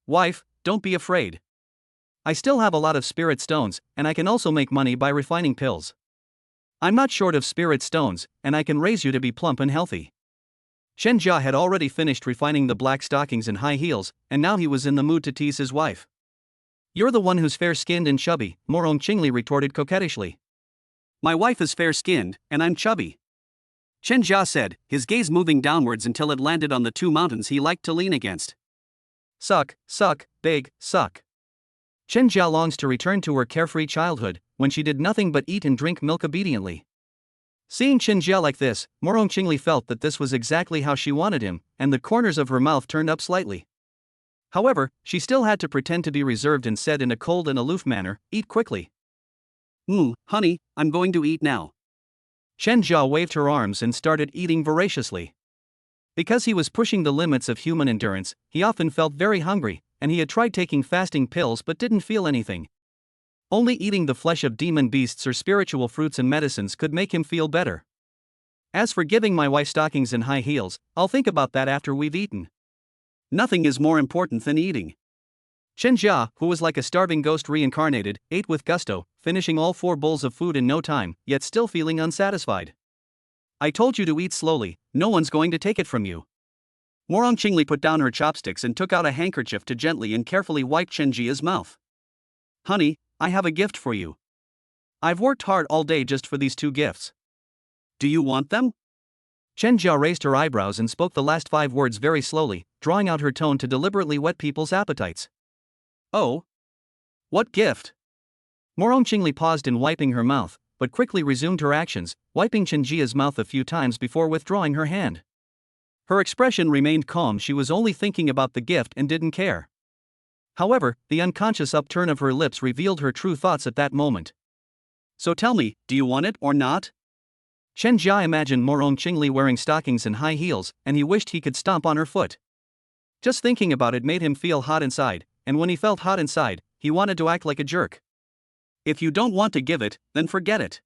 Wife, don't be afraid. I still have a lot of spirit stones, and I can also make money by refining pills. I'm not short of spirit stones, and I can raise you to be plump and healthy. Chen Jia had already finished refining the black stockings and high heels, and now he was in the mood to tease his wife. You're the one who's fair-skinned and chubby, Morong Qingli retorted coquettishly. My wife is fair-skinned, and I'm chubby. Chen Jia said, his gaze moving downwards until it landed on the two mountains he liked to lean against. Suck, big, suck. Chen Jia longs to return to her carefree childhood, when she did nothing but eat and drink milk obediently. Seeing Chen Jia like this, Morong Qingli felt that this was exactly how she wanted him, and the corners of her mouth turned up slightly. However, she still had to pretend to be reserved and said in a cold and aloof manner, eat quickly. Honey, I'm going to eat now. Chen Jia waved her arms and started eating voraciously. Because he was pushing the limits of human endurance, he often felt very hungry, and he had tried taking fasting pills but didn't feel anything. Only eating the flesh of demon beasts or spiritual fruits and medicines could make him feel better. As for giving my wife stockings and high heels, I'll think about that after we've eaten. Nothing is more important than eating. Chen Jia, who was like a starving ghost reincarnated, ate with gusto, finishing all 4 bowls of food in no time, yet still feeling unsatisfied. I told you to eat slowly, no one's going to take it from you. Morong Qingli put down her chopsticks and took out a handkerchief to gently and carefully wipe Chen Jia's mouth. Honey, I have a gift for you. I've worked hard all day just for these 2 gifts. Do you want them? Chen Jia raised her eyebrows and spoke the last 5 words very slowly, drawing out her tone to deliberately whet people's appetites. Oh? What gift? Morong Qingli paused in wiping her mouth, but quickly resumed her actions, wiping Chen Jia's mouth a few times before withdrawing her hand. Her expression remained calm, she was only thinking about the gift and didn't care. However, the unconscious upturn of her lips revealed her true thoughts at that moment. So tell me, do you want it or not? Chen Jia imagined Morong Qingli wearing stockings and high heels, and he wished he could stomp on her foot. Just thinking about it made him feel hot inside, and when he felt hot inside, he wanted to act like a jerk. If you don't want to give it, then forget it.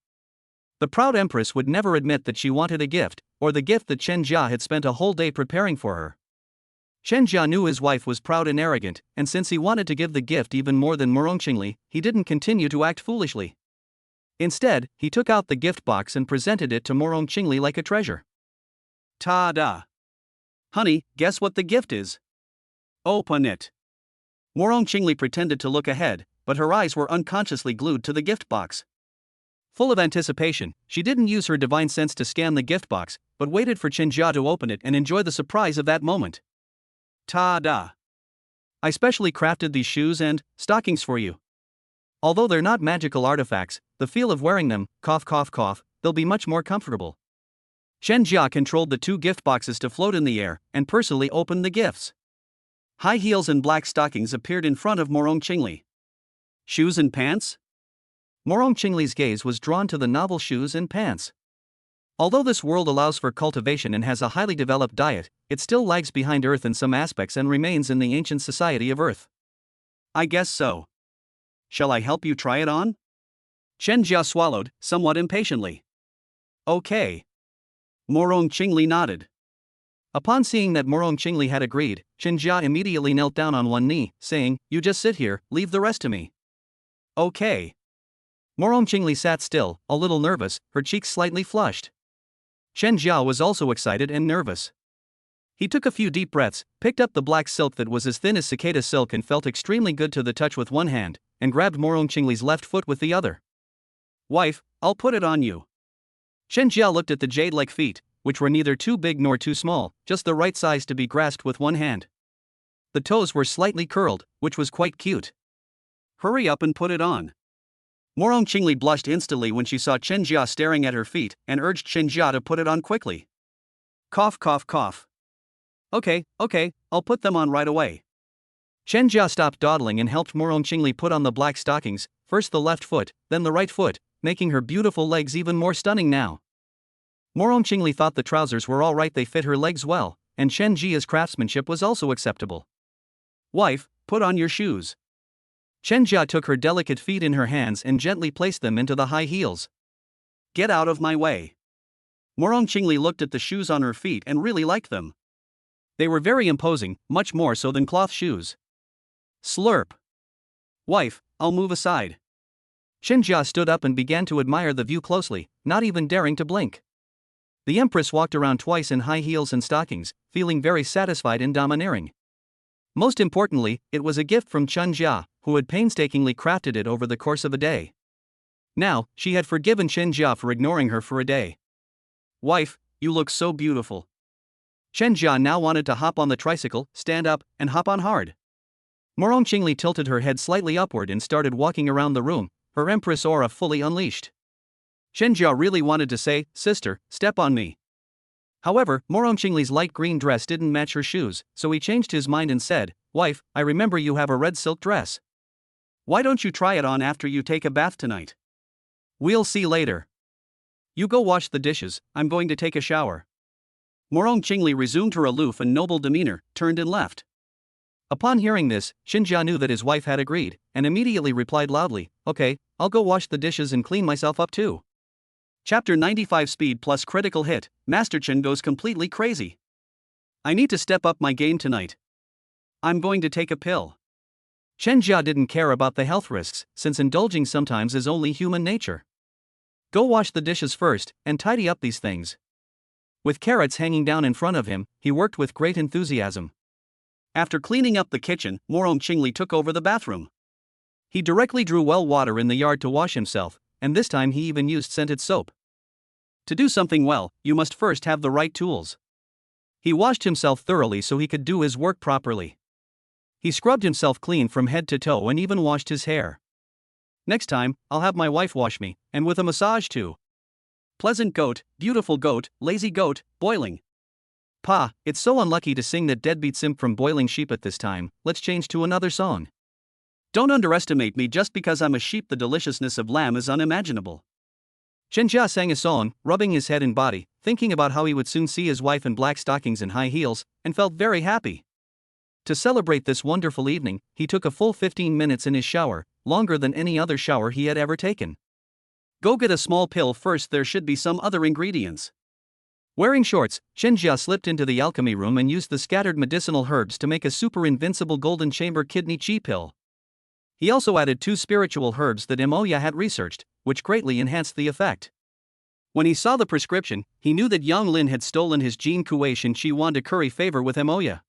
The proud Empress would never admit that she wanted a gift, or the gift that Chen Jia had spent a whole day preparing for her. Chen Jia knew his wife was proud and arrogant, and since he wanted to give the gift even more than Morong Qingli, he didn't continue to act foolishly. Instead, he took out the gift box and presented it to Morong Qingli like a treasure. Ta-da! Honey, guess what the gift is? Open it. Morong Qingli pretended to look ahead, but her eyes were unconsciously glued to the gift box. Full of anticipation, she didn't use her divine sense to scan the gift box, but waited for Chen Jia to open it and enjoy the surprise of that moment. Ta-da! I specially crafted these shoes and stockings for you. Although they're not magical artifacts, the feel of wearing them, cough cough cough, they'll be much more comfortable. Chen Jia controlled the 2 gift boxes to float in the air, and personally opened the gifts. High heels and black stockings appeared in front of Morong Qingli. Shoes and pants? Morong Qingli's gaze was drawn to the novel shoes and pants. Although this world allows for cultivation and has a highly developed diet, it still lags behind Earth in some aspects and remains in the ancient society of Earth. I guess so. Shall I help you try it on? Chen Jia swallowed, somewhat impatiently. Okay. Morong Qingli nodded. Upon seeing that Morong Qingli had agreed, Chen Jia immediately knelt down on one knee, saying, "You just sit here, leave the rest to me." Okay. Morong Qingli sat still, a little nervous, her cheeks slightly flushed. Chen Jia was also excited and nervous. He took a few deep breaths, picked up the black silk that was as thin as cicada silk and felt extremely good to the touch with one hand, and grabbed Morong Qingli's left foot with the other. Wife, I'll put it on you. Chen Jia looked at the jade-like feet, which were neither too big nor too small, just the right size to be grasped with one hand. The toes were slightly curled, which was quite cute. Hurry up and put it on. Morong Qingli blushed instantly when she saw Chen Jia staring at her feet and urged Chen Jia to put it on quickly. Cough cough cough. Okay, I'll put them on right away. Chen Jia stopped dawdling and helped Morong Qingli put on the black stockings, first the left foot, then the right foot, making her beautiful legs even more stunning now. Morong Qingli thought the trousers were alright, they fit her legs well, and Chen Jia's craftsmanship was also acceptable. Wife, put on your shoes. Chen Jia took her delicate feet in her hands and gently placed them into the high heels. Get out of my way. Morong Qingli looked at the shoes on her feet and really liked them. They were very imposing, much more so than cloth shoes. Slurp. Wife, I'll move aside. Shinja stood up and began to admire the view closely, not even daring to blink. The Empress walked around twice in high heels and stockings, feeling very satisfied and domineering. Most importantly, it was a gift from Shinja, who had painstakingly crafted it over the course of a day. Now, she had forgiven Shinja for ignoring her for a day. Wife, you look so beautiful. Shinja now wanted to hop on the tricycle, stand up, and hop on hard. Morong Qingli tilted her head slightly upward and started walking around the room, her Empress aura fully unleashed. Shinja really wanted to say, "Sister, step on me." However, Morong Qingli's light green dress didn't match her shoes, so he changed his mind and said, "Wife, I remember you have a red silk dress. Why don't you try it on after you take a bath tonight?" "We'll see later. You go wash the dishes, I'm going to take a shower." Morong Qingli resumed her aloof and noble demeanor, turned and left. Upon hearing this, Shinja knew that his wife had agreed, and immediately replied loudly, "Okay, I'll go wash the dishes and clean myself up too." Chapter 95 Speed plus critical hit, Master Chen goes completely crazy. I need to step up my game tonight. I'm going to take a pill. Shinja didn't care about the health risks, since indulging sometimes is only human nature. Go wash the dishes first, and tidy up these things. With carrots hanging down in front of him, he worked with great enthusiasm. After cleaning up the kitchen, Morong Qingli took over the bathroom. He directly drew well water in the yard to wash himself, and this time he even used scented soap. To do something well, you must first have the right tools. He washed himself thoroughly so he could do his work properly. He scrubbed himself clean from head to toe and even washed his hair. Next time, I'll have my wife wash me, and with a massage too. Pleasant goat, beautiful goat, lazy goat, boiling. Pa, it's so unlucky to sing that deadbeat simp from Boiling Sheep at this time, let's change to another song. Don't underestimate me just because I'm a sheep, the deliciousness of lamb is unimaginable. Shinja sang a song, rubbing his head and body, thinking about how he would soon see his wife in black stockings and high heels, and felt very happy. To celebrate this wonderful evening, he took a full 15 minutes in his shower, longer than any other shower he had ever taken. Go get a small pill first, there should be some other ingredients. Wearing shorts, Shinja slipped into the alchemy room and used the scattered medicinal herbs to make a super invincible golden chamber kidney chi pill. He also added 2 spiritual herbs that Emoya had researched, which greatly enhanced the effect. When he saw the prescription, he knew that Yang Lin had stolen his Jin Kuei and Chi Wan to curry favor with Emoya.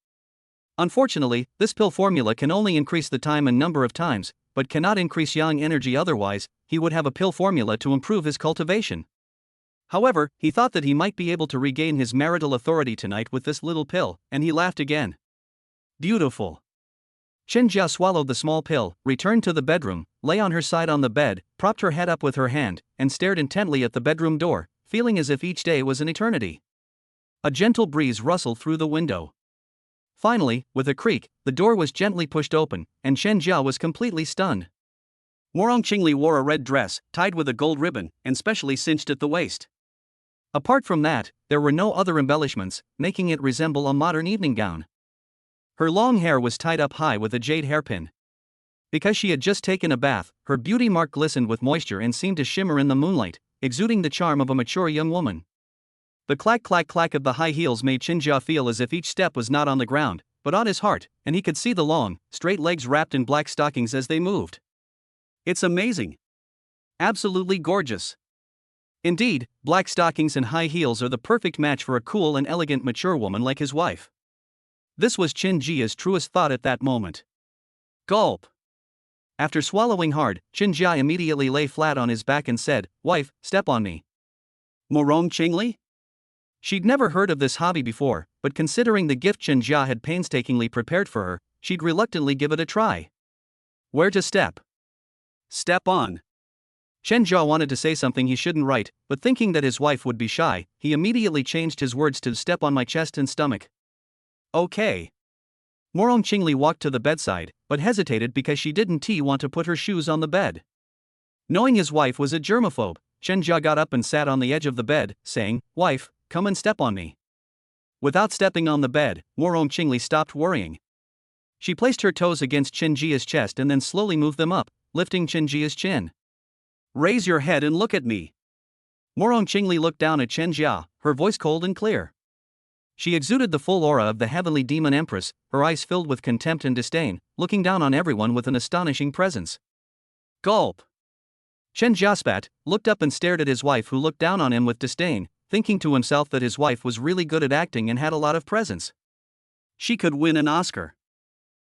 Unfortunately, this pill formula can only increase the time and number of times, but cannot increase yang energy, otherwise, he would have a pill formula to improve his cultivation. However, he thought that he might be able to regain his marital authority tonight with this little pill, and he laughed again. Beautiful. Shinja swallowed the small pill, returned to the bedroom, lay on her side on the bed, propped her head up with her hand, and stared intently at the bedroom door, feeling as if each day was an eternity. A gentle breeze rustled through the window. Finally, with a creak, the door was gently pushed open, and Shinja was completely stunned. Morong Qingli wore a red dress, tied with a gold ribbon, and specially cinched at the waist. Apart from that, there were no other embellishments, making it resemble a modern evening gown. Her long hair was tied up high with a jade hairpin. Because she had just taken a bath, her beauty mark glistened with moisture and seemed to shimmer in the moonlight, exuding the charm of a mature young woman. The clack clack clack of the high heels made Shinja feel as if each step was not on the ground, but on his heart, and he could see the long, straight legs wrapped in black stockings as they moved. It's amazing. Absolutely gorgeous. Indeed, black stockings and high heels are the perfect match for a cool and elegant mature woman like his wife. This was Shinja's truest thought at that moment. Gulp. After swallowing hard, Shinja immediately lay flat on his back and said, "Wife, step on me." Morong Qingli? She'd never heard of this hobby before, but considering the gift Shinja had painstakingly prepared for her, she'd reluctantly give it a try. Where to step? Step on. Shinja wanted to say something he shouldn't write, but thinking that his wife would be shy, he immediately changed his words to step on my chest and stomach. Okay. Morong Qingli walked to the bedside, but hesitated because she didn't want to put her shoes on the bed. Knowing his wife was a germaphobe, Shinja got up and sat on the edge of the bed, saying, "Wife, come and step on me." Without stepping on the bed, Morong Qingli stopped worrying. She placed her toes against Shinja's chest and then slowly moved them up, lifting Shinja's chin. Raise your head and look at me. Morong Qingli looked down at Shinja, her voice cold and clear. She exuded the full aura of the heavenly demon Empress, her eyes filled with contempt and disdain, looking down on everyone with an astonishing presence. Gulp. Chen Jia spat, looked up and stared at his wife, who looked down on him with disdain, thinking to himself that his wife was really good at acting and had a lot of presence. She could win an Oscar.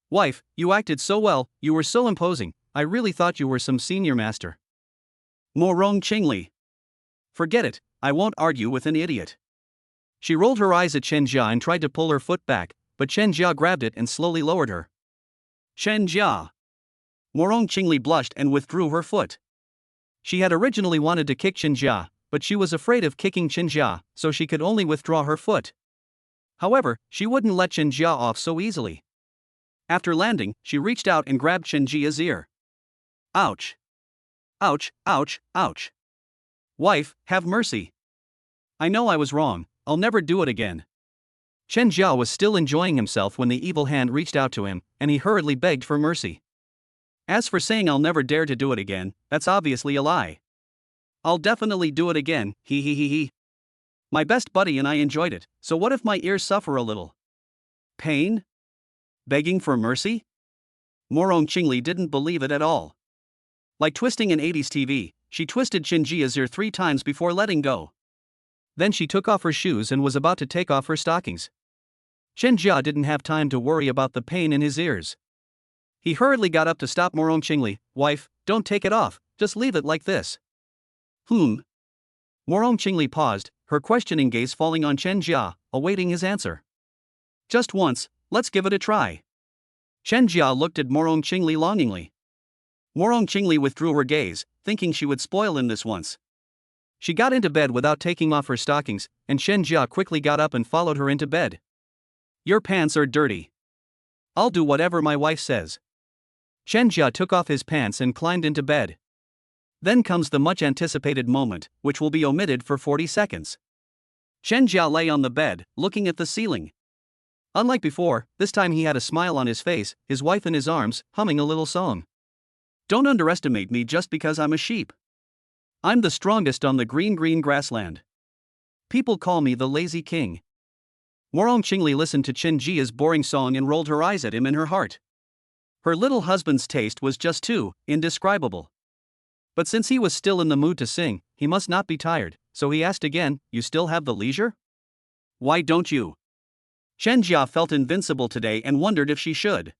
Wife, you acted so well, you were so imposing, I really thought you were some senior master. Morong Qingli. Forget it, I won't argue with an idiot. She rolled her eyes at Chen Jia and tried to pull her foot back, but Chen Jia grabbed it and slowly lowered her. Chen Jia. Morong Qingli blushed and withdrew her foot. She had originally wanted to kick Chen Jia, but she was afraid of kicking Chen Jia, so she could only withdraw her foot. However, she wouldn't let Chen Jia off so easily. After landing, she reached out and grabbed Chen Jia's ear. Ouch. Ouch, ouch, ouch. Wife, have mercy. I know I was wrong, I'll never do it again. Chen Jia was still enjoying himself when the evil hand reached out to him, and he hurriedly begged for mercy. As for saying I'll never dare to do it again, that's obviously a lie. I'll definitely do it again, he he he he. My best buddy and I enjoyed it, so what if my ears suffer a little? Pain? Begging for mercy? Morong Qingli didn't believe it at all. Like twisting an 80s TV, she twisted Chen Jia's ear 3 times before letting go. Then she took off her shoes and was about to take off her stockings. Chen Jia didn't have time to worry about the pain in his ears. He hurriedly got up to stop Morong Qingli. Wife, don't take it off, just leave it like this. Morong Qingli paused, her questioning gaze falling on Chen Jia, awaiting his answer. Just once, let's give it a try. Chen Jia looked at Morong Qingli longingly. Morong Qingli withdrew her gaze, thinking she would spoil him this once. She got into bed without taking off her stockings, and Chen Jia quickly got up and followed her into bed. Your pants are dirty. I'll do whatever my wife says. Chen Jia took off his pants and climbed into bed. Then comes the much anticipated moment, which will be omitted for 40 seconds. Chen Jia lay on the bed, looking at the ceiling. Unlike before, this time he had a smile on his face, his wife in his arms, humming a little song. Don't underestimate me just because I'm a sheep. I'm the strongest on the green grassland. People call me the lazy king. Morong Qingli listened to Chen Jia's boring song and rolled her eyes at him in her heart. Her little husband's taste was just too indescribable. But since he was still in the mood to sing, he must not be tired, so he asked again, you still have the leisure? Why don't you? Chen Jia felt invincible today and wondered if she should.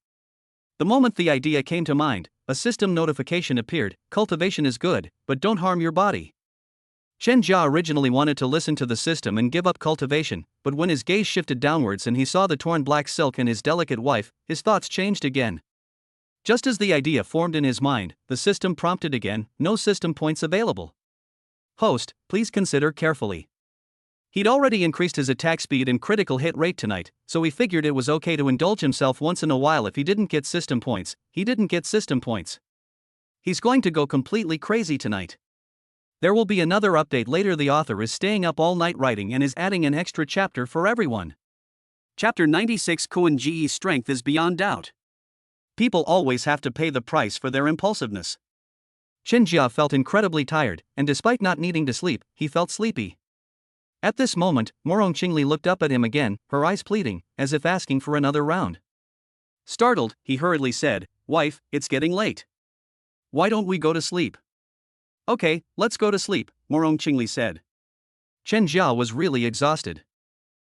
The moment the idea came to mind, a system notification appeared, cultivation is good, but don't harm your body. Chen Jia originally wanted to listen to the system and give up cultivation, but when his gaze shifted downwards and he saw the torn black silk and his delicate wife, his thoughts changed again. Just as the idea formed in his mind, the system prompted again, no system points available. Host, please consider carefully. He'd already increased his attack speed and critical hit rate tonight, so he figured it was okay to indulge himself once in a while if he didn't get system points. He didn't get system points. He's going to go completely crazy tonight. There will be another update later. The author is staying up all night writing and is adding an extra chapter for everyone. Chapter 96 Kuan Ji's strength is beyond doubt. People always have to pay the price for their impulsiveness. Chen Jia felt incredibly tired, and despite not needing to sleep, he felt sleepy. At this moment, Morong Qingli looked up at him again, her eyes pleading, as if asking for another round. Startled, he hurriedly said, Wife, it's getting late. Why don't we go to sleep? Okay, let's go to sleep, Morong Qingli said. Chen Jia was really exhausted.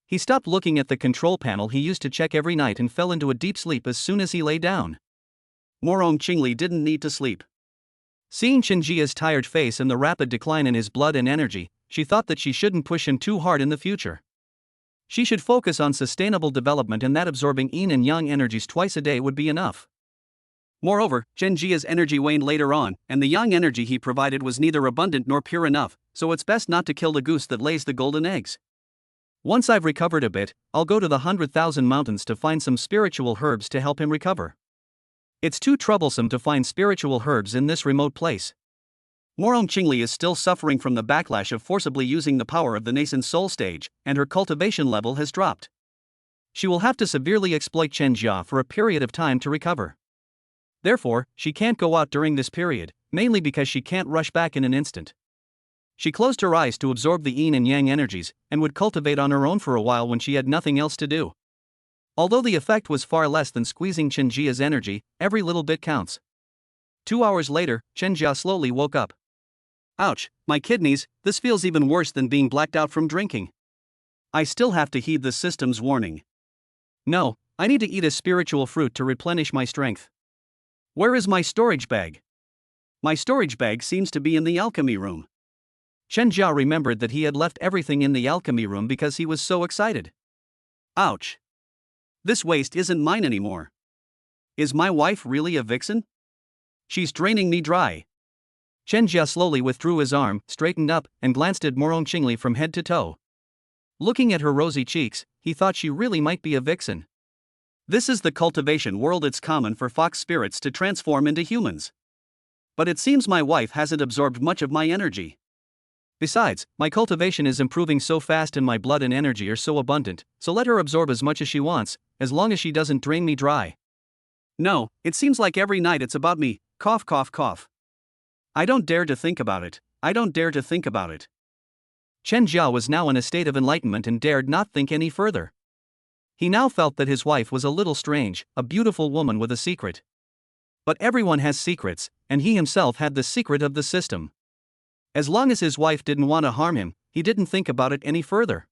He stopped looking at the control panel he used to check every night and fell into a deep sleep as soon as he lay down. Morong Qingli didn't need to sleep. Seeing Chen Jia's tired face and the rapid decline in his blood and energy, she thought that she shouldn't push him too hard in the future. She should focus on sustainable development, and that absorbing yin and yang energies twice a day would be enough. Moreover, Chen Jia's energy waned later on, and the yang energy he provided was neither abundant nor pure enough, so it's best not to kill the goose that lays the golden eggs. Once I've recovered a bit, I'll go to the 100,000 mountains to find some spiritual herbs to help him recover. It's too troublesome to find spiritual herbs in this remote place. Morong Qingli is still suffering from the backlash of forcibly using the power of the nascent soul stage, and her cultivation level has dropped. She will have to severely exploit Chen Jia for a period of time to recover. Therefore, she can't go out during this period, mainly because she can't rush back in an instant. She closed her eyes to absorb the yin and yang energies, and would cultivate on her own for a while when she had nothing else to do. Although the effect was far less than squeezing Chen Jia's energy, every little bit counts. 2 hours later, Chen Jia slowly woke up. Ouch, my kidneys, this feels even worse than being blacked out from drinking. I still have to heed the system's warning. No, I need to eat a spiritual fruit to replenish my strength. Where is my storage bag? My storage bag seems to be in the alchemy room. Chen Jia remembered that he had left everything in the alchemy room because he was so excited. Ouch. This waste isn't mine anymore. Is my wife really a vixen? She's draining me dry. Chen Jia slowly withdrew his arm, straightened up, and glanced at Morong Qingli from head to toe. Looking at her rosy cheeks, he thought she really might be a vixen. This is the cultivation world. It's common for fox spirits to transform into humans. But it seems my wife hasn't absorbed much of my energy. Besides, my cultivation is improving so fast and my blood and energy are so abundant, so let her absorb as much as she wants, as long as she doesn't drain me dry. No, it seems like every night it's about me, cough cough cough. I don't dare to think about it, I don't dare to think about it. Chen Jia was now in a state of enlightenment and dared not think any further. He now felt that his wife was a little strange, a beautiful woman with a secret. But everyone has secrets, and he himself had the secret of the system. As long as his wife didn't want to harm him, he didn't think about it any further.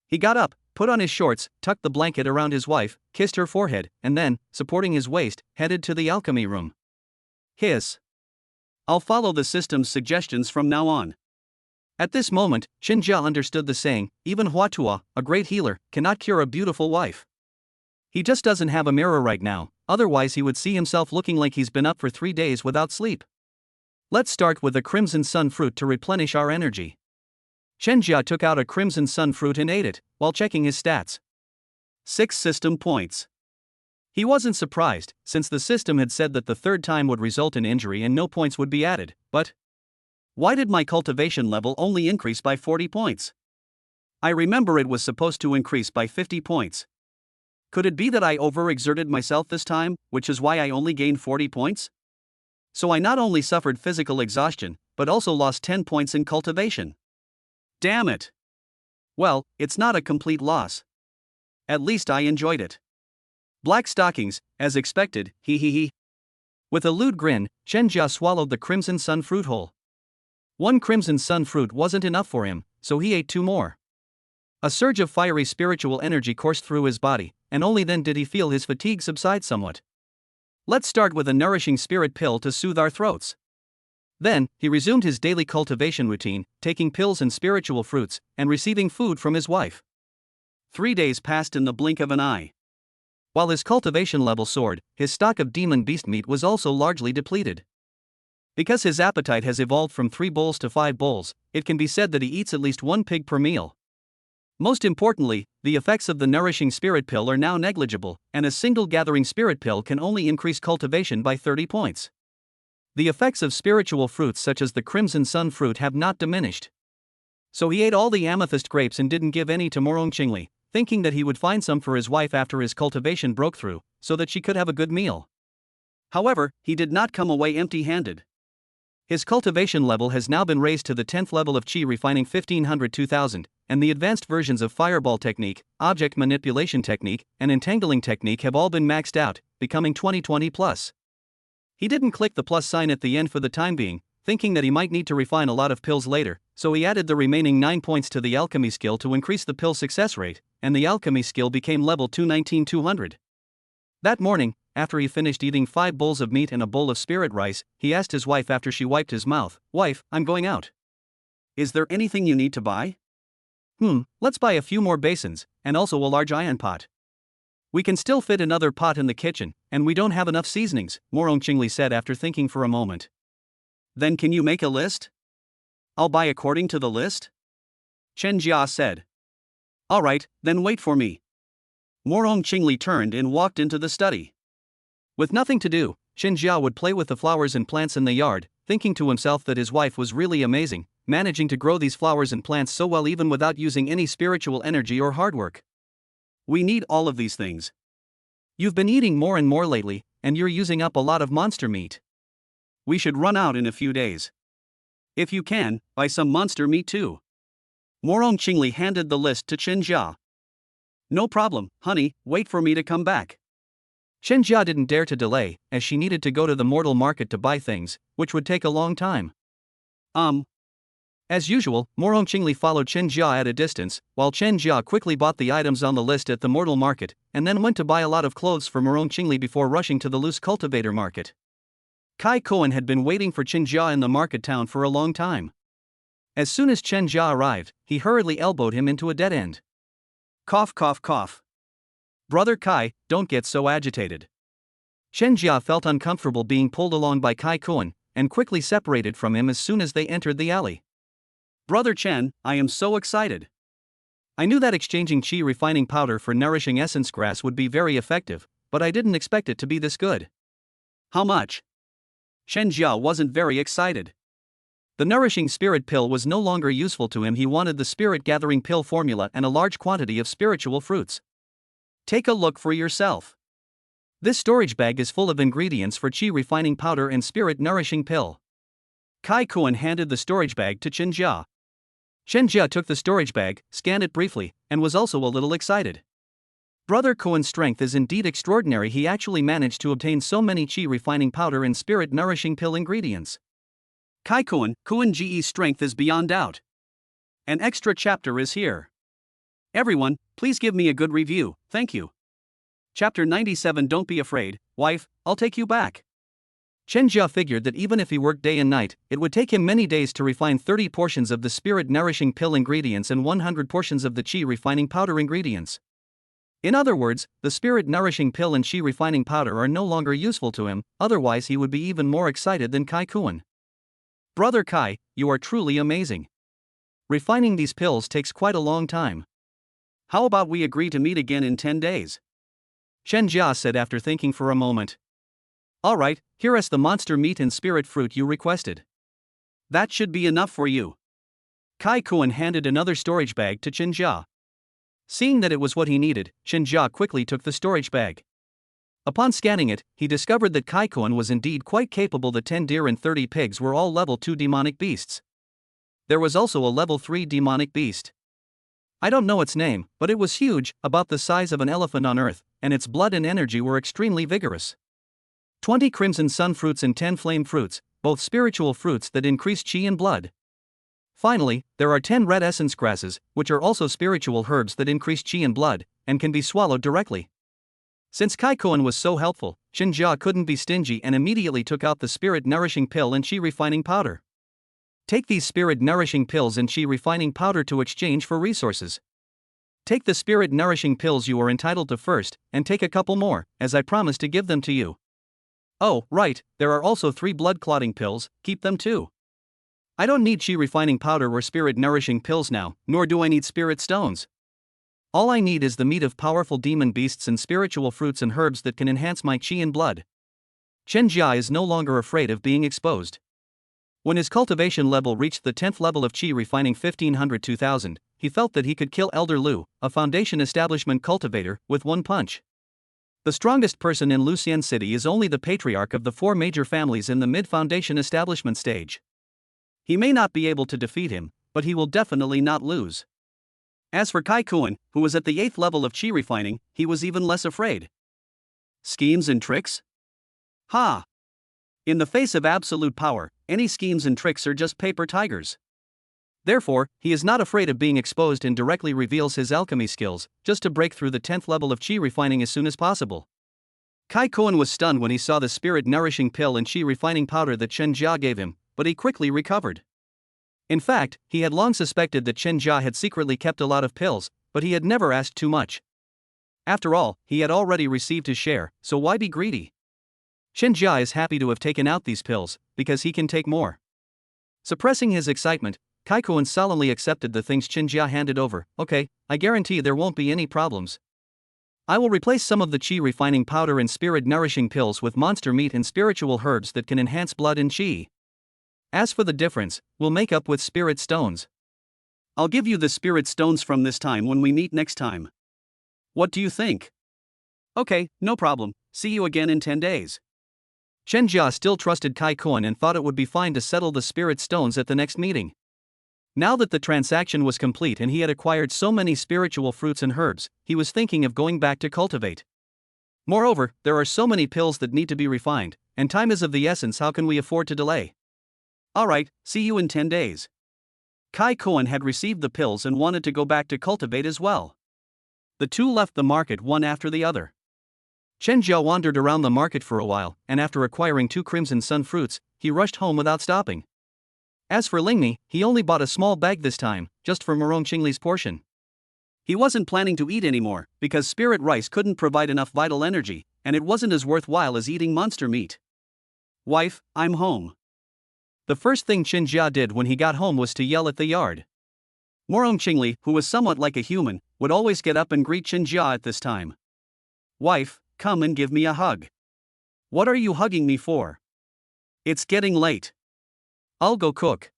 He got up, put on his shorts, tucked the blanket around his wife, kissed her forehead, and then, supporting his waist, headed to the alchemy room. Hiss. I'll follow the system's suggestions from now on. At this moment, Chen Jia understood the saying, even Huatua, a great healer, cannot cure a beautiful wife. He just doesn't have a mirror right now, otherwise he would see himself looking like he's been up for 3 days without sleep. Let's start with the Crimson Sun fruit to replenish our energy. Chen Jia took out a Crimson Sun fruit and ate it, while checking his stats. 6 system points. He wasn't surprised, since the system had said that the third time would result in injury and no points would be added, but why did my cultivation level only increase by 40 points? I remember it was supposed to increase by 50 points. Could it be that I overexerted myself this time, which is why I only gained 40 points? So I not only suffered physical exhaustion, but also lost 10 points in cultivation. Damn it! Well, it's not a complete loss. At least I enjoyed it. Black stockings, as expected, hee hee hee. With a lewd grin, Chen Jia swallowed the Crimson Sun fruit whole. 1 Crimson Sun fruit wasn't enough for him, so he ate 2 more. A surge of fiery spiritual energy coursed through his body, and only then did he feel his fatigue subside somewhat. Let's start with a nourishing spirit pill to soothe our throats. Then, he resumed his daily cultivation routine, taking pills and spiritual fruits, and receiving food from his wife. 3 days passed in the blink of an eye. While his cultivation level soared, his stock of demon beast meat was also largely depleted. Because his appetite has evolved from 3 bowls to 5 bowls, it can be said that he eats at least 1 pig per meal. Most importantly, the effects of the nourishing spirit pill are now negligible, and a single gathering spirit pill can only increase cultivation by 30 points. The effects of spiritual fruits such as the Crimson Sun fruit have not diminished. So he ate all the amethyst grapes and didn't give any to Morong Qingli, thinking that he would find some for his wife after his cultivation broke through, so that she could have a good meal. However, he did not come away empty-handed. His cultivation level has now been raised to the 10th level of Qi Refining 1500-2000, and the advanced versions of Fireball Technique, Object Manipulation Technique, and Entangling Technique have all been maxed out, becoming 2020+. He didn't click the plus sign at the end for the time being, thinking that he might need to refine a lot of pills later, so he added the remaining 9 points to the alchemy skill to increase the pill success rate, and the alchemy skill became level 219-200. That morning, after he finished eating 5 bowls of meat and a bowl of spirit rice, he asked his wife after she wiped his mouth, "Wife, I'm going out. Is there anything you need to buy?" Let's buy a few more basins, and also a large iron pot. We can still fit another pot in the kitchen, and we don't have enough seasonings, Morong Qingli said after thinking for a moment. Then can you make a list? I'll buy according to the list? Chen Jia said. Alright, then wait for me. Morong Qingli turned and walked into the study. With nothing to do, Chen Jia would play with the flowers and plants in the yard, thinking to himself that his wife was really amazing, managing to grow these flowers and plants so well even without using any spiritual energy or hard work. We need all of these things. You've been eating more and more lately, and you're using up a lot of monster meat. We should run out in a few days. If you can, buy some monster meat too. Morong Qingli handed the list to Chen Jia. No problem, honey, wait for me to come back. Chen Jia didn't dare to delay, as she needed to go to the mortal market to buy things, which would take a long time. As usual, Morong Qingli followed Chen Jia at a distance, while Chen Jia quickly bought the items on the list at the mortal market, and then went to buy a lot of clothes for Morong Qingli before rushing to the loose cultivator market. Kai Koan had been waiting for Chen Jia in the market town for a long time. As soon as Chen Jia arrived, he hurriedly elbowed him into a dead end. Cough, cough, cough. Brother Kai, don't get so agitated. Chen Jia felt uncomfortable being pulled along by Kai Koan, and quickly separated from him as soon as they entered the alley. Brother Chen, I am so excited. I knew that exchanging qi refining powder for nourishing essence grass would be very effective, but I didn't expect it to be this good. How much? Chen Jia wasn't very excited. The nourishing spirit pill was no longer useful to him. He wanted the spirit gathering pill formula and a large quantity of spiritual fruits. Take a look for yourself. This storage bag is full of ingredients for qi refining powder and spirit nourishing pill. Kai Koan handed the storage bag to Chen Jia. Chen Jia took the storage bag, scanned it briefly, and was also a little excited. Brother Koan's strength is indeed extraordinary. He actually managed to obtain so many qi refining powder and spirit nourishing pill ingredients. Kai Koan Ge's strength is beyond doubt. An extra chapter is here. Everyone, please give me a good review, thank you. Chapter 97. Don't be afraid, wife, I'll take you back. Chen Jia figured that even if he worked day and night, it would take him many days to refine 30 portions of the spirit nourishing pill ingredients and 100 portions of the qi refining powder ingredients. In other words, the spirit nourishing pill and qi refining powder are no longer useful to him, otherwise he would be even more excited than Kai Koan. Brother Kai, you are truly amazing. Refining these pills takes quite a long time. How about we agree to meet again in 10 days? Chen Jia said after thinking for a moment. Alright, here is the monster meat and spirit fruit you requested. That should be enough for you. Kai Koan handed another storage bag to Chen Jia. Seeing that it was what he needed, Chen Jia quickly took the storage bag. Upon scanning it, he discovered that Kai Koan was indeed quite capable. The 10 deer and 30 pigs were all level 2 demonic beasts. There was also a level 3 demonic beast. I don't know its name, but it was huge, about the size of an elephant on earth, and its blood and energy were extremely vigorous. 20 crimson sun fruits and 10 flame fruits, both spiritual fruits that increase qi and blood. Finally, there are 10 red essence grasses, which are also spiritual herbs that increase qi and blood, and can be swallowed directly. Since Kai Koan was so helpful, Chen Jia couldn't be stingy and immediately took out the spirit nourishing pill and qi refining powder. Take these spirit nourishing pills and qi refining powder to exchange for resources. Take the spirit nourishing pills you are entitled to first, and take a couple more, as I promised to give them to you. Oh, right, there are also 3 blood clotting pills, keep them too. I don't need qi refining powder or spirit nourishing pills now, nor do I need spirit stones. All I need is the meat of powerful demon beasts and spiritual fruits and herbs that can enhance my qi and blood. Chen Jia is no longer afraid of being exposed. When his cultivation level reached the 10th level of qi refining 1500-2000, he felt that he could kill Elder Lu, a foundation establishment cultivator, with one punch. The strongest person in Lucian City is only the patriarch of the 4 major families in the mid-foundation establishment stage. He may not be able to defeat him, but he will definitely not lose. As for Kai Koan, who was at the 8th level of qi refining, he was even less afraid. Schemes and tricks? Ha! In the face of absolute power, any schemes and tricks are just paper tigers. Therefore, he is not afraid of being exposed and directly reveals his alchemy skills, just to break through the 10th level of qi refining as soon as possible. Kai Koan was stunned when he saw the spirit nourishing pill and qi refining powder that Chen Jia gave him, but he quickly recovered. In fact, he had long suspected that Chen Jia had secretly kept a lot of pills, but he had never asked too much. After all, he had already received his share, so why be greedy? Chen Jia is happy to have taken out these pills, because he can take more. Suppressing his excitement, Kai Koan solemnly accepted the things Chen Jia handed over. Okay, I guarantee there won't be any problems. I will replace some of the qi refining powder and spirit nourishing pills with monster meat and spiritual herbs that can enhance blood and qi. As for the difference, we'll make up with spirit stones. I'll give you the spirit stones from this time when we meet next time. What do you think? Okay, no problem, see you again in 10 days. Chen Jia still trusted Kai Koan and thought it would be fine to settle the spirit stones at the next meeting. Now that the transaction was complete and he had acquired so many spiritual fruits and herbs, he was thinking of going back to cultivate. Moreover, there are so many pills that need to be refined, and time is of the essence. How can we afford to delay? Alright, see you in 10 days. Kai Koen had received the pills and wanted to go back to cultivate as well. The two left the market one after the other. Chen Jia wandered around the market for a while, and after acquiring 2 crimson sun fruits, he rushed home without stopping. As for Lingni, he only bought a small bag this time, just for Morong Qingli's portion. He wasn't planning to eat anymore, because spirit rice couldn't provide enough vital energy, and it wasn't as worthwhile as eating monster meat. Wife, I'm home. The first thing Chen Jia did when he got home was to yell at the yard. Morong Qingli, who was somewhat like a human, would always get up and greet Chen Jia at this time. Wife, come and give me a hug. What are you hugging me for? It's getting late. I'll go cook.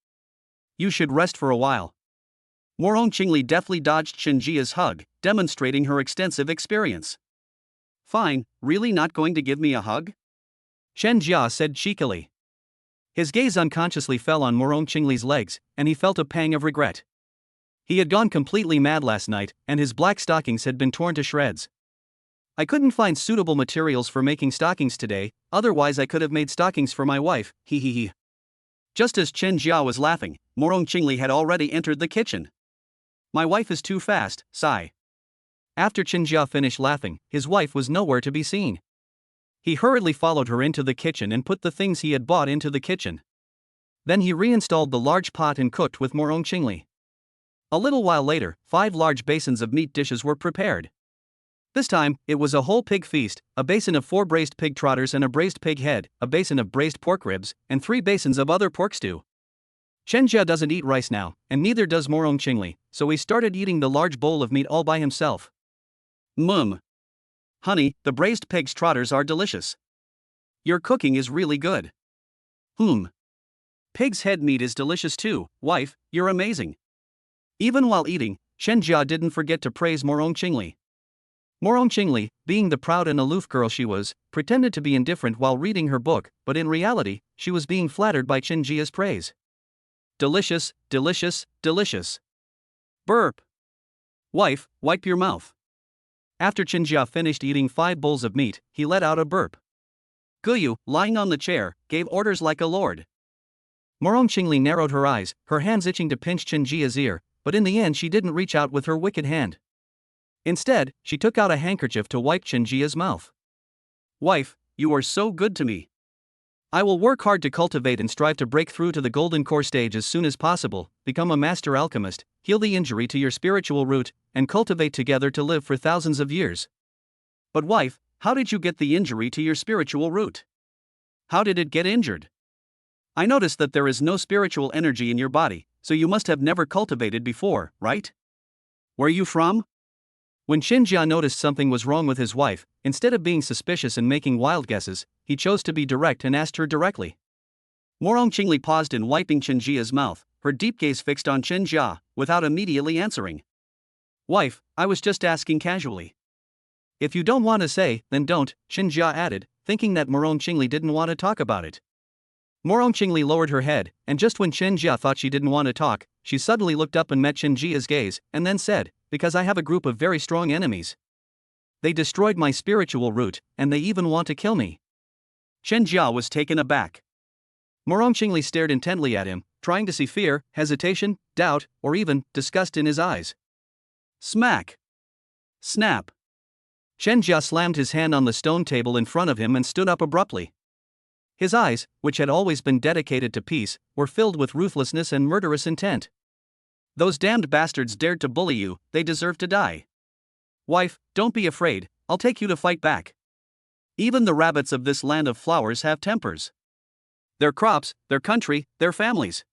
You should rest for a while. Morong Qingli deftly dodged Chen Jia's hug, demonstrating her extensive experience. Fine, really not going to give me a hug? Chen Jia said cheekily. His gaze unconsciously fell on Morong Qingli's legs, and he felt a pang of regret. He had gone completely mad last night, and his black stockings had been torn to shreds. I couldn't find suitable materials for making stockings today, otherwise I could have made stockings for my wife, he. Just as Chen Jia was laughing, Morong Qingli had already entered the kitchen. My wife is too fast, sigh. After Chen Jia finished laughing, his wife was nowhere to be seen. He hurriedly followed her into the kitchen and put the things he had bought into the kitchen. Then he reinstalled the large pot and cooked with Morong Qingli. A little while later, 5 large basins of meat dishes were prepared. This time, it was a whole pig feast, a basin of 4 braised pig trotters and a braised pig head, a basin of braised pork ribs, and 3 basins of other pork stew. Chen Jia doesn't eat rice now, and neither does Morong Qingli, so he started eating the large bowl of meat all by himself. Honey, the braised pig's trotters are delicious. Your cooking is really good. Pig's head meat is delicious too, wife, you're amazing. Even while eating, Chen Jia didn't forget to praise Morong Qingli. Morong Qingli, being the proud and aloof girl she was, pretended to be indifferent while reading her book, but in reality, she was being flattered by Chen Jia's praise. Delicious, delicious, delicious. Burp. Wife, wipe your mouth. After Chen Jia finished eating 5 bowls of meat, he let out a burp. Guyu, lying on the chair, gave orders like a lord. Morong Qingli narrowed her eyes, her hands itching to pinch Chen Jia's ear, but in the end she didn't reach out with her wicked hand. Instead, she took out a handkerchief to wipe Chen Jia's mouth. Wife, you are so good to me. I will work hard to cultivate and strive to break through to the golden core stage as soon as possible, become a master alchemist, heal the injury to your spiritual root, and cultivate together to live for thousands of years. But wife, how did you get the injury to your spiritual root? How did it get injured? I noticed that there is no spiritual energy in your body, so you must have never cultivated before, right? Where are you from? When Chen Jia noticed something was wrong with his wife, instead of being suspicious and making wild guesses, he chose to be direct and asked her directly. Morong Qingli paused in wiping Chen Jia's mouth, her deep gaze fixed on Chen Jia, without immediately answering. Wife, I was just asking casually. If you don't want to say, then don't, Chen Jia added, thinking that Morong Qingli didn't want to talk about it. Morong Qingli lowered her head, and just when Chen Jia thought she didn't want to talk, she suddenly looked up and met Chen Jia's gaze, and then said, because I have a group of very strong enemies. They destroyed my spiritual root, and they even want to kill me. Chen Jia was taken aback. Morong Qingli stared intently at him, trying to see fear, hesitation, doubt, or even disgust in his eyes. Smack. Snap. Chen Jia slammed his hand on the stone table in front of him and stood up abruptly. His eyes, which had always been dedicated to peace, were filled with ruthlessness and murderous intent. Those damned bastards dared to bully you, they deserve to die. Wife, don't be afraid, I'll take you to fight back. Even the rabbits of this land of flowers have tempers. Their crops, their country, their families.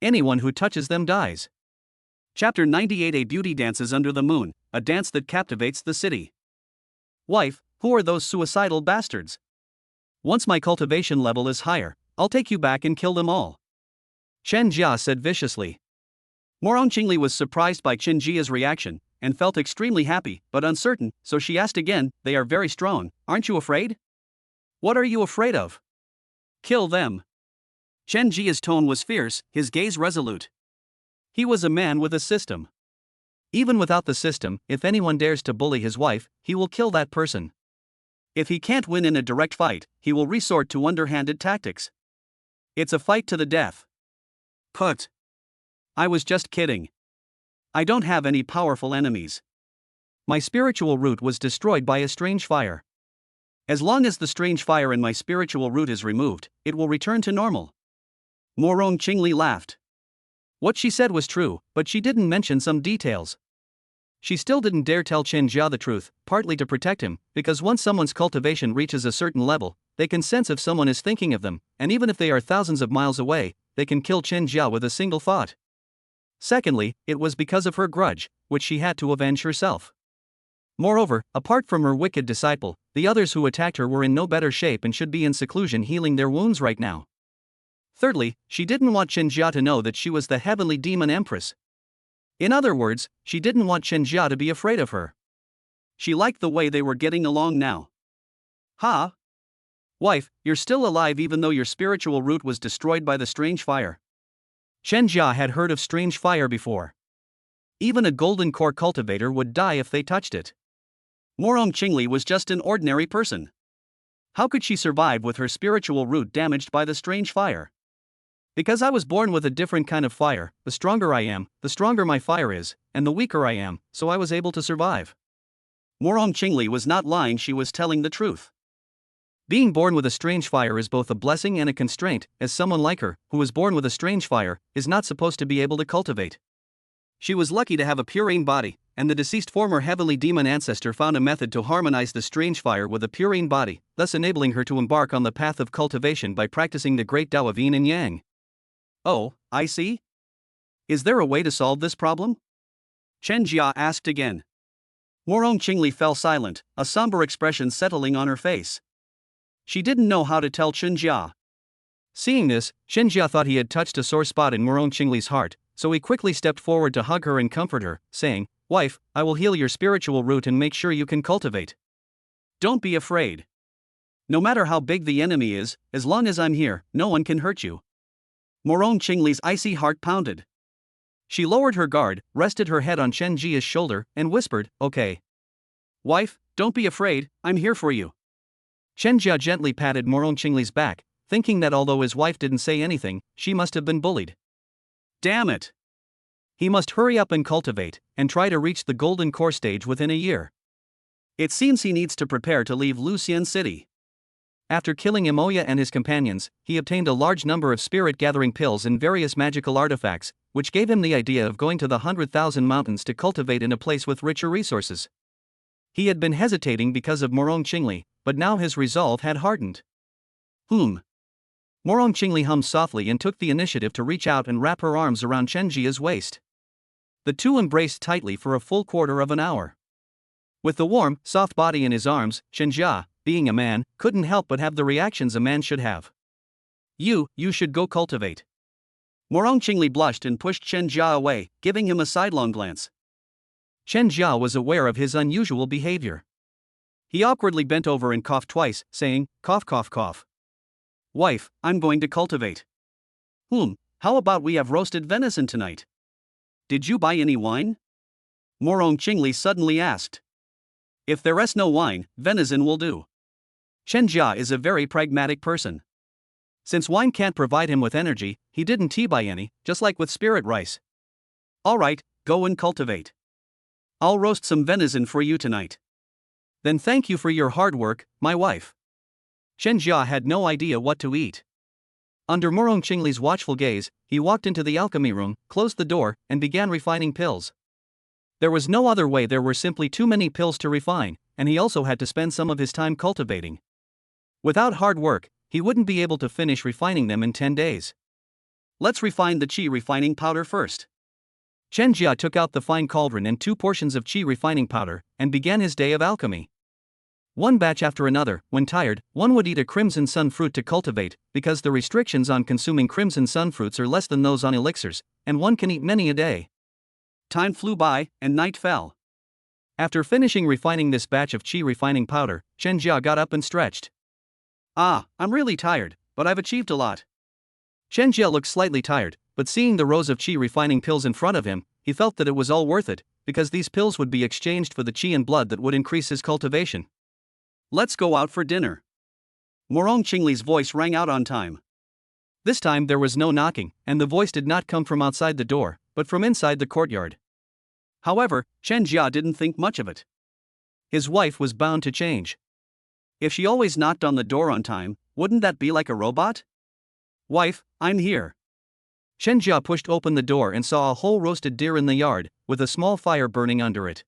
Anyone who touches them dies. Chapter 98. A beauty dances under the moon, a dance that captivates the city. Wife, who are those suicidal bastards? Once my cultivation level is higher, I'll take you back and kill them all. Chen Jia said viciously. Morong Qingli was surprised by Chen Jia's reaction, and felt extremely happy, but uncertain, so she asked again, they are very strong, aren't you afraid? What are you afraid of? Kill them. Chen Jia's tone was fierce, his gaze resolute. He was a man with a system. Even without the system, if anyone dares to bully his wife, he will kill that person. If he can't win in a direct fight, he will resort to underhanded tactics. It's a fight to the death. Put. I was just kidding. I don't have any powerful enemies. My spiritual root was destroyed by a strange fire. As long as the strange fire in my spiritual root is removed, it will return to normal. Morong Qingli laughed. What she said was true, but she didn't mention some details. She still didn't dare tell Chen Jia the truth, partly to protect him, because once someone's cultivation reaches a certain level, they can sense if someone is thinking of them, and even if they are thousands of miles away, they can kill Chen Jia with a single thought. Secondly, it was because of her grudge, which she had to avenge herself. Moreover, apart from her wicked disciple, the others who attacked her were in no better shape and should be in seclusion healing their wounds right now. Thirdly, she didn't want Chen Jia to know that she was the heavenly demon Empress. In other words, she didn't want Chen Jia to be afraid of her. She liked the way they were getting along now. Ha! Wife, you're still alive even though your spiritual root was destroyed by the strange fire. Chen Jia had heard of strange fire before. Even a golden core cultivator would die if they touched it. Morong Qingli was just an ordinary person. How could she survive with her spiritual root damaged by the strange fire? Because I was born with a different kind of fire, the stronger I am, the stronger my fire is, and the weaker I am, so I was able to survive. Morong Qingli was not lying, she was telling the truth. Being born with a strange fire is both a blessing and a constraint, as someone like her, who was born with a strange fire, is not supposed to be able to cultivate. She was lucky to have a purine body, and the deceased former heavenly demon ancestor found a method to harmonize the strange fire with a purine body, thus enabling her to embark on the path of cultivation by practicing the great Tao of Yin and Yang. Oh, I see. Is there a way to solve this problem? Chen Jia asked again. Morong Qingli fell silent, a somber expression settling on her face. She didn't know how to tell Chen Jia. Seeing this, Chen Jia thought he had touched a sore spot in Morong Qingli's heart, so he quickly stepped forward to hug her and comfort her, saying, "Wife, I will heal your spiritual root and make sure you can cultivate. Don't be afraid. No matter how big the enemy is, as long as I'm here, no one can hurt you." Morong Qingli's icy heart pounded. She lowered her guard, rested her head on Chen Jia's shoulder, and whispered, "Okay. Wife, don't be afraid, I'm here for you." Chen Jia gently patted Morong Qingli's back, thinking that although his wife didn't say anything, she must have been bullied. Damn it! He must hurry up and cultivate, and try to reach the golden core stage within a year. It seems he needs to prepare to leave Lucian City. After killing Imoya and his companions, he obtained a large number of spirit-gathering pills and various magical artifacts, which gave him the idea of going to the 100,000 mountains to cultivate in a place with richer resources. He had been hesitating because of Morong Qingli, but now his resolve had hardened. Morong Qingli hummed softly and took the initiative to reach out and wrap her arms around Chen Jia's waist. The two embraced tightly for a full quarter of an hour. With the warm, soft body in his arms, Chen Jia, being a man, couldn't help but have the reactions a man should have. You should go cultivate." Morong Qingli blushed and pushed Chen Jia away, giving him a sidelong glance. Chen Jia was aware of his unusual behavior. He awkwardly bent over and coughed twice, saying, "Cough, cough, cough. Wife, I'm going to cultivate." How about we have roasted venison tonight? Did you buy any wine?" Morong Qingli suddenly asked. "If there is no wine, venison will do." Chen Jia is a very pragmatic person. Since wine can't provide him with energy, he didn't buy any, just like with spirit rice. "Alright, go and cultivate. I'll roast some venison for you tonight." "Then thank you for your hard work, my wife." Chen Jia had no idea what to eat. Under Morong Qingli's watchful gaze, he walked into the alchemy room, closed the door, and began refining pills. There was no other way, there were simply too many pills to refine, and he also had to spend some of his time cultivating. Without hard work, he wouldn't be able to finish refining them in 10 days. Let's refine the qi refining powder first. Chen Jia took out the fine cauldron and 2 portions of qi refining powder, and began his day of alchemy. One batch after another, when tired, one would eat a crimson sun fruit to cultivate, because the restrictions on consuming crimson sun fruits are less than those on elixirs, and one can eat many a day. Time flew by, and night fell. After finishing refining this batch of qi refining powder, Chen Jia got up and stretched. I'm really tired, but I've achieved a lot." Chen Jia looked slightly tired, but seeing the rows of qi refining pills in front of him, he felt that it was all worth it, because these pills would be exchanged for the qi and blood that would increase his cultivation. Let's go out for dinner. Morong Qingli's voice rang out on time. This time there was no knocking, and the voice did not come from outside the door, but from inside the courtyard. However, Chen Jia didn't think much of it. His wife was bound to change. If she always knocked on the door on time, wouldn't that be like a robot? Wife, I'm here. Chen Jia pushed open the door and saw a whole roasted deer in the yard, with a small fire burning under it.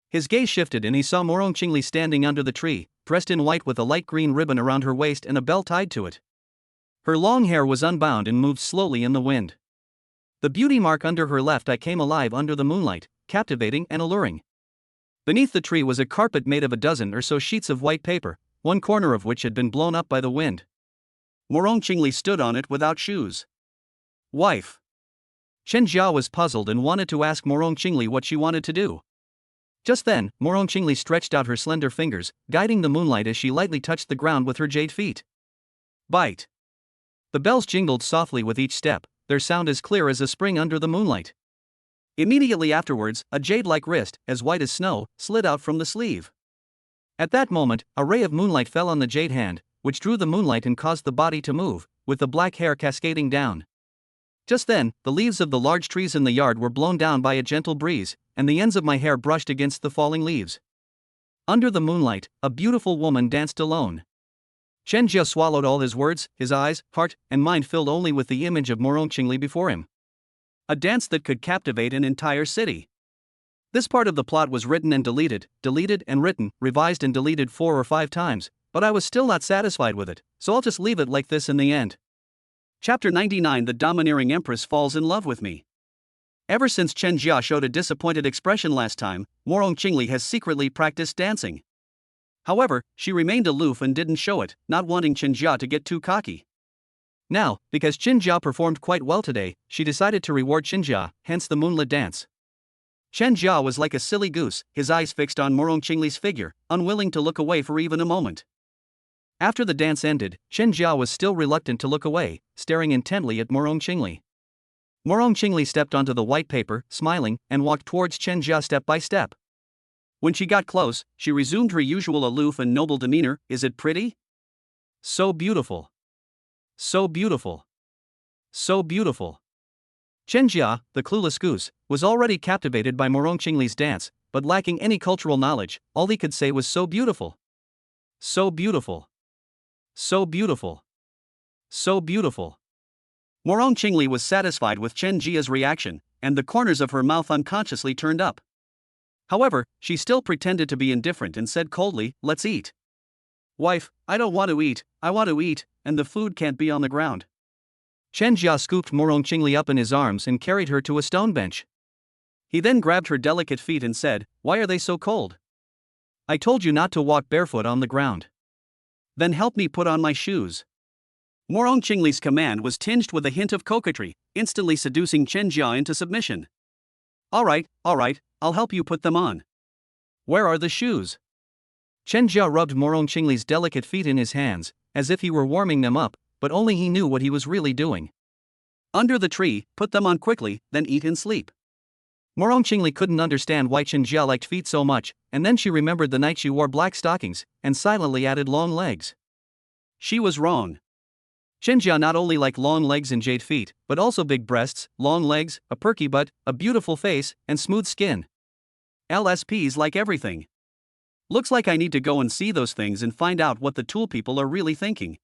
His gaze shifted and he saw Morong Qingli standing under the tree, dressed in white with a light green ribbon around her waist and a bell tied to it. Her long hair was unbound and moved slowly in the wind. The beauty mark under her left eye came alive under the moonlight, captivating and alluring. Beneath the tree was a carpet made of a dozen or so sheets of white paper, one corner of which had been blown up by the wind. Morong Qingli stood on it without shoes. Wife. Chen Jia was puzzled and wanted to ask Morong Qingli what she wanted to do. Just then, Morong Qingli stretched out her slender fingers, guiding the moonlight as she lightly touched the ground with her jade feet. Bite. The bells jingled softly with each step, their sound as clear as a spring under the moonlight. Immediately afterwards, a jade-like wrist, as white as snow, slid out from the sleeve. At that moment, a ray of moonlight fell on the jade hand, which drew the moonlight and caused the body to move, with the black hair cascading down. Just then, the leaves of the large trees in the yard were blown down by a gentle breeze, and the ends of my hair brushed against the falling leaves. Under the moonlight, a beautiful woman danced alone. Chen Jia swallowed all his words, his eyes, heart, and mind filled only with the image of Morong Qingli before him. A dance that could captivate an entire city. This part of the plot was written and deleted and written, revised and deleted 4 or 5 times, but I was still not satisfied with it, so I'll just leave it like this in the end. Chapter 99. The domineering Empress falls in love with me. Ever since Chen Jia showed a disappointed expression last time, Morong Qingli has secretly practiced dancing. However, she remained aloof and didn't show it, not wanting Chen Jia to get too cocky. Now, because Chen Jia performed quite well today, she decided to reward Chen Jia, hence the moonlit dance. Chen Jia was like a silly goose, his eyes fixed on Morong Qingli's figure, unwilling to look away for even a moment. After the dance ended, Chen Jia was still reluctant to look away, staring intently at Morong Qingli. Morong Qingli stepped onto the white paper, smiling, and walked towards Chen Jia step by step. When she got close, she resumed her usual aloof and noble demeanor. Is it pretty? So beautiful. So beautiful. So beautiful. Chen Jia, the clueless goose, was already captivated by Morong Qingli's dance, but lacking any cultural knowledge, all he could say was so beautiful. So beautiful. So beautiful. So beautiful. Morong Qingli was satisfied with Chen Jia's reaction, and the corners of her mouth unconsciously turned up. However, she still pretended to be indifferent and said coldly, "Let's eat." Wife, I don't want to eat, I want to eat, and the food can't be on the ground. Chen Jia scooped Morong Qingli up in his arms and carried her to a stone bench. He then grabbed her delicate feet and said, "Why are they so cold? I told you not to walk barefoot on the ground. Then help me put on my shoes." Morong Qingli's command was tinged with a hint of coquetry, instantly seducing Chen Jia into submission. All right, I'll help you put them on. Where are the shoes?" Chen Jia rubbed Morong Qingli's delicate feet in his hands, as if he were warming them up, but only he knew what he was really doing. Under the tree, put them on quickly, then eat and sleep. Morong Qingli couldn't understand why Chen Jia liked feet so much, and then she remembered the night she wore black stockings, and silently added long legs. She was wrong. Chen Jia not only liked long legs and jade feet, but also big breasts, long legs, a perky butt, a beautiful face, and smooth skin. LSPs like everything. Looks like I need to go and see those things and find out what the tool people are really thinking.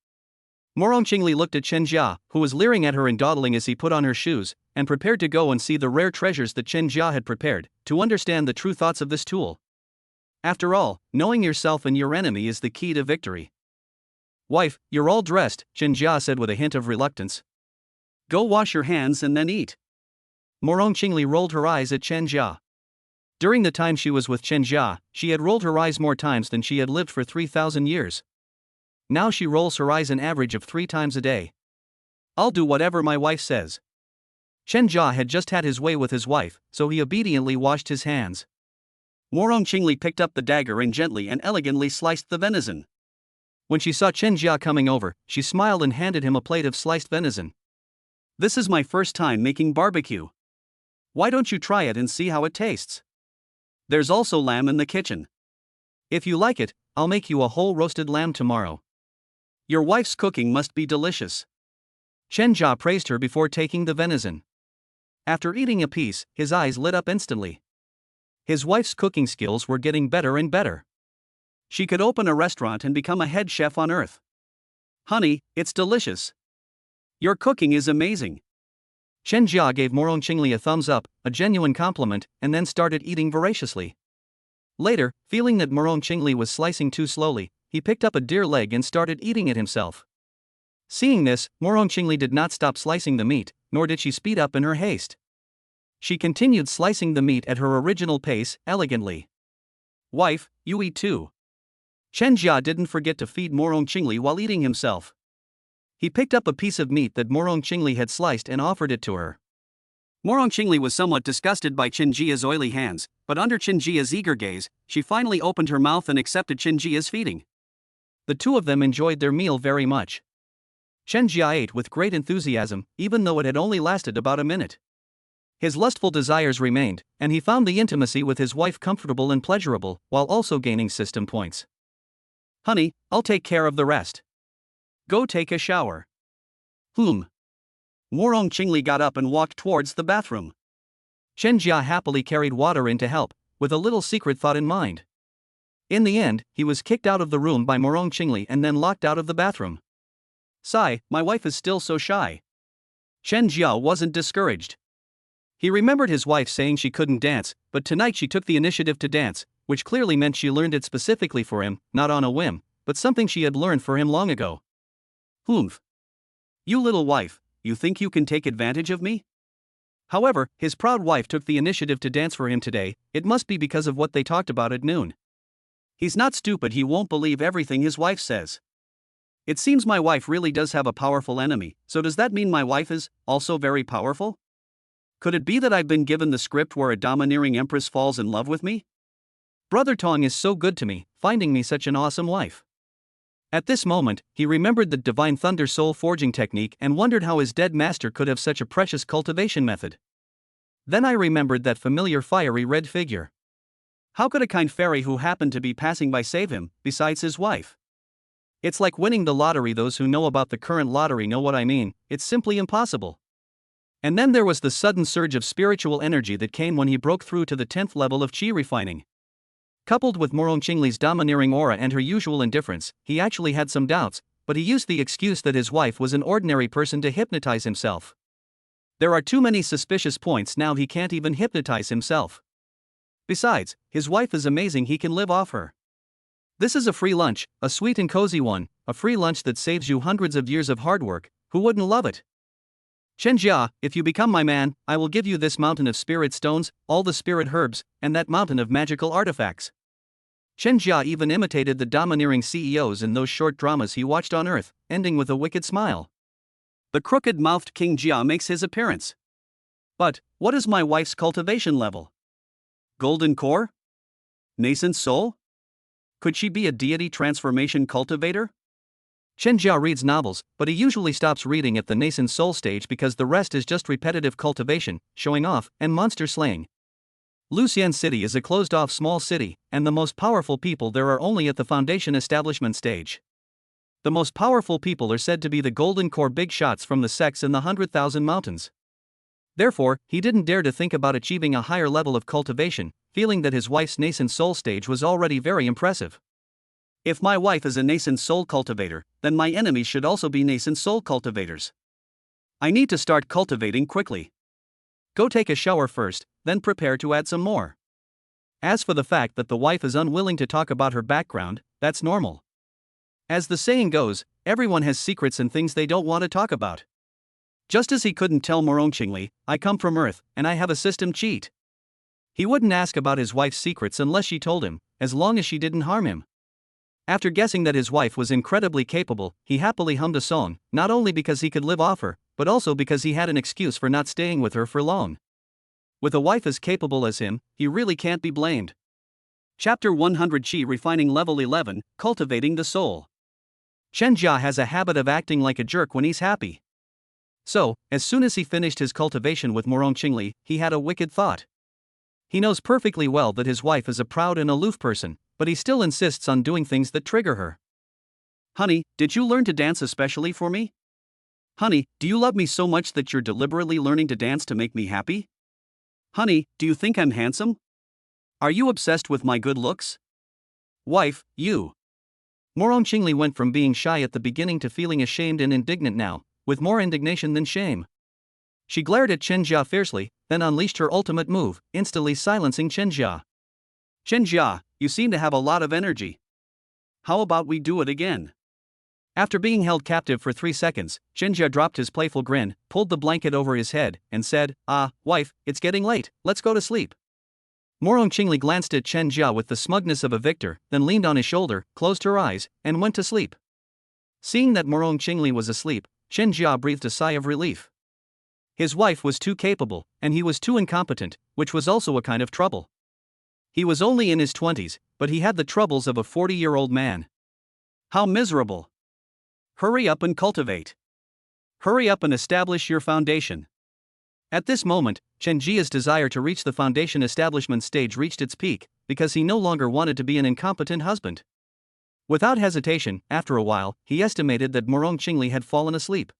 Morong Qingli looked at Chen Jia, who was leering at her and dawdling as he put on her shoes, and prepared to go and see the rare treasures that Chen Jia had prepared, to understand the true thoughts of this tool. After all, knowing yourself and your enemy is the key to victory. Wife, you're all dressed, Chen Jia said with a hint of reluctance. Go wash your hands and then eat. Morong Qingli rolled her eyes at Chen Jia. During the time she was with Chen Jia, she had rolled her eyes more times than she had lived for 3,000 years. Now she rolls her eyes an average of 3 times a day. I'll do whatever my wife says. Chen Jia had just had his way with his wife, so he obediently washed his hands. Morong Qingli picked up the dagger and gently and elegantly sliced the venison. When she saw Chen Jia coming over, she smiled and handed him a plate of sliced venison. This is my first time making barbecue. Why don't you try it and see how it tastes? There's also lamb in the kitchen. If you like it, I'll make you a whole roasted lamb tomorrow. Your wife's cooking must be delicious. Chen Jia praised her before taking the venison. After eating a piece, his eyes lit up instantly. His wife's cooking skills were getting better and better. She could open a restaurant and become a head chef on Earth. Honey, it's delicious. Your cooking is amazing. Chen Jia gave Morong Qingli a thumbs up, a genuine compliment, and then started eating voraciously. Later, feeling that Morong Qingli was slicing too slowly, he picked up a deer leg and started eating it himself. Seeing this, Morong Qingli did not stop slicing the meat, nor did she speed up in her haste. She continued slicing the meat at her original pace, elegantly. Wife, you eat too. Chen Jia didn't forget to feed Morong Qingli while eating himself. He picked up a piece of meat that Morong Qingli had sliced and offered it to her. Morong Qingli was somewhat disgusted by Chen Jia's oily hands, but under Chen Jia's eager gaze, she finally opened her mouth and accepted Chen Jia's feeding. The two of them enjoyed their meal very much. Chen Jia ate with great enthusiasm, even though it had only lasted about a minute. His lustful desires remained, and he found the intimacy with his wife comfortable and pleasurable, while also gaining system points. Honey, I'll take care of the rest. Go take a shower. Morong Qingli got up and walked towards the bathroom. Chen Jia happily carried water in to help, with a little secret thought in mind. In the end, he was kicked out of the room by Morong Qingli and then locked out of the bathroom. Sigh, my wife is still so shy. Chen Jia wasn't discouraged. He remembered his wife saying she couldn't dance, but tonight she took the initiative to dance, which clearly meant she learned it specifically for him, not on a whim, but something she had learned for him long ago. You little wife, you think you can take advantage of me? However, his proud wife took the initiative to dance for him today. It must be because of what they talked about at noon. He's not stupid, he won't believe everything his wife says. It seems my wife really does have a powerful enemy, so does that mean my wife is also very powerful? Could it be that I've been given the script where a domineering empress falls in love with me? Brother Tong is so good to me, finding me such an awesome wife. At this moment, he remembered the Divine Thunder Soul Forging technique and wondered how his dead master could have such a precious cultivation method. Then I remembered that familiar fiery red figure. How could a kind fairy who happened to be passing by save him, besides his wife? It's like winning the lottery. Those who know about the current lottery know what I mean. It's simply impossible. And then there was the sudden surge of spiritual energy that came when he broke through to the 10th level of chi refining. Coupled with Morong Qingli's domineering aura and her usual indifference, he actually had some doubts, but he used the excuse that his wife was an ordinary person to hypnotize himself. There are too many suspicious points now, he can't even hypnotize himself. Besides, his wife is amazing, he can live off her. This is a free lunch, a sweet and cozy one, a free lunch that saves you hundreds of years of hard work. Who wouldn't love it? Chen Jia, if you become my man, I will give you this mountain of spirit stones, all the spirit herbs, and that mountain of magical artifacts. Chen Jia even imitated the domineering CEOs in those short dramas he watched on Earth, ending with a wicked smile. The crooked-mouthed King Jia makes his appearance. But, what is my wife's cultivation level? Golden core? Nascent soul? Could she be a deity transformation cultivator? Chen Jia reads novels, but he usually stops reading at the nascent soul stage because the rest is just repetitive cultivation, showing off, and monster slaying. Lucian City is a closed-off small city, and the most powerful people there are only at the foundation establishment stage. The most powerful people are said to be the golden core big shots from the sects in the 100,000 mountains. Therefore, he didn't dare to think about achieving a higher level of cultivation, feeling that his wife's nascent soul stage was already very impressive. If my wife is a nascent soul cultivator, then my enemies should also be nascent soul cultivators. I need to start cultivating quickly. Go take a shower first, then prepare to add some more. As for the fact that the wife is unwilling to talk about her background, that's normal. As the saying goes, everyone has secrets and things they don't want to talk about. Just as he couldn't tell Morong Qingli, I come from Earth, and I have a system cheat. He wouldn't ask about his wife's secrets unless she told him, as long as she didn't harm him. After guessing that his wife was incredibly capable, he happily hummed a song, not only because he could live off her, but also because he had an excuse for not staying with her for long. With a wife as capable as him, he really can't be blamed. Chapter 100 Chi Refining Level 11, Cultivating the Soul. Chen Jia has a habit of acting like a jerk when he's happy. So, as soon as he finished his cultivation with Morong Qingli, he had a wicked thought. He knows perfectly well that his wife is a proud and aloof person, but he still insists on doing things that trigger her. Honey, did you learn to dance especially for me? Honey, do you love me so much that you're deliberately learning to dance to make me happy? Honey, do you think I'm handsome? Are you obsessed with my good looks? Wife, you. Morong Qingli went from being shy at the beginning to feeling ashamed and indignant now, with more indignation than shame. She glared at Chen Jia fiercely, then unleashed her ultimate move, instantly silencing Chen Jia. Chen Jia, you seem to have a lot of energy. How about we do it again? After being held captive for 3 seconds, Chen Jia dropped his playful grin, pulled the blanket over his head, and said, Wife, it's getting late, let's go to sleep. Morong Qingli glanced at Chen Jia with the smugness of a victor, then leaned on his shoulder, closed her eyes, and went to sleep. Seeing that Morong Qingli was asleep, Chen Jia breathed a sigh of relief. His wife was too capable, and he was too incompetent, which was also a kind of trouble. He was only in his 20s, but he had the troubles of a 40-year-old man. How miserable! Hurry up and cultivate. Hurry up and establish your foundation. At this moment, Chen Jia's desire to reach the foundation establishment stage reached its peak, because he no longer wanted to be an incompetent husband. Without hesitation, after a while, he estimated that Morong Qingli had fallen asleep.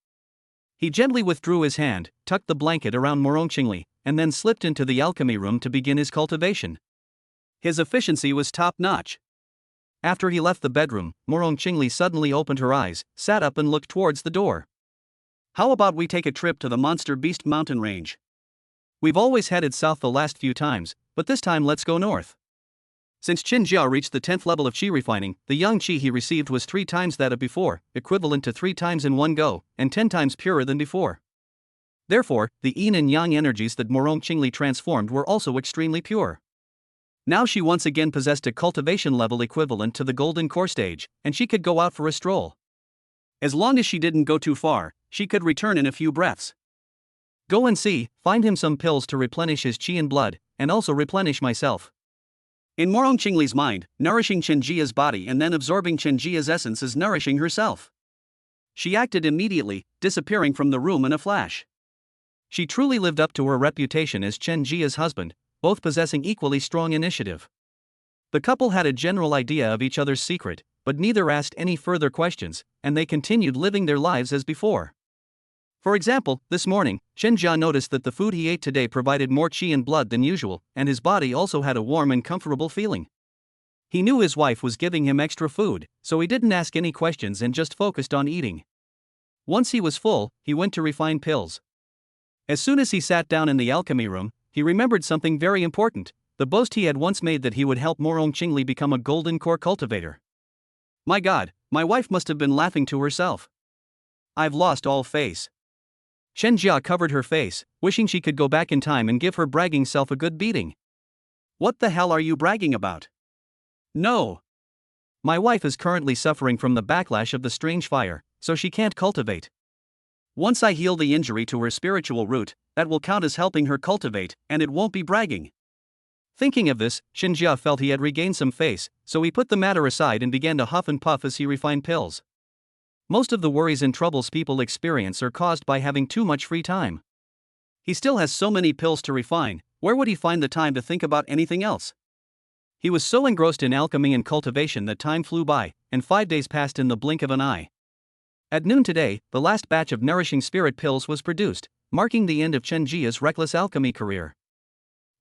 He gently withdrew his hand, tucked the blanket around Morong Qingli, and then slipped into the alchemy room to begin his cultivation. His efficiency was top-notch. After he left the bedroom, Morong Qingli suddenly opened her eyes, sat up and looked towards the door. How about we take a trip to the Monster Beast mountain range? We've always headed south the last few times, but this time let's go north. Since Chen Jia reached the 10th level of qi refining, the yang qi he received was 3 times that of before, equivalent to 3 times in one go, and 10 times purer than before. Therefore, the yin and yang energies that Morong Qingli transformed were also extremely pure. Now she once again possessed a cultivation level equivalent to the golden core stage, and she could go out for a stroll. As long as she didn't go too far, she could return in a few breaths. Go and see, find him some pills to replenish his qi and blood, and also replenish myself. In Morong Qingli's mind, nourishing Chen Jia's body and then absorbing Chen Jia's essence is nourishing herself. She acted immediately, disappearing from the room in a flash. She truly lived up to her reputation as Chen Jia's husband, both possessing equally strong initiative. The couple had a general idea of each other's secret, but neither asked any further questions, and they continued living their lives as before. For example, this morning, Chen Jia noticed that the food he ate today provided more qi and blood than usual, and his body also had a warm and comfortable feeling. He knew his wife was giving him extra food, so he didn't ask any questions and just focused on eating. Once he was full, he went to refine pills. As soon as he sat down in the alchemy room, he remembered something very important, the boast he had once made that he would help Morong Qingli become a golden core cultivator. My God, my wife must have been laughing to herself. I've lost all face. Chen Jia covered her face, wishing she could go back in time and give her bragging self a good beating. What the hell are you bragging about? No. My wife is currently suffering from the backlash of the strange fire, so she can't cultivate. Once I heal the injury to her spiritual root, that will count as helping her cultivate, and it won't be bragging. Thinking of this, Chen Jia felt he had regained some face, so he put the matter aside and began to huff and puff as he refined pills. Most of the worries and troubles people experience are caused by having too much free time. He still has so many pills to refine, where would he find the time to think about anything else? He was so engrossed in alchemy and cultivation that time flew by, and 5 days passed in the blink of an eye. At noon today, the last batch of nourishing spirit pills was produced, marking the end of Chen Jia's reckless alchemy career.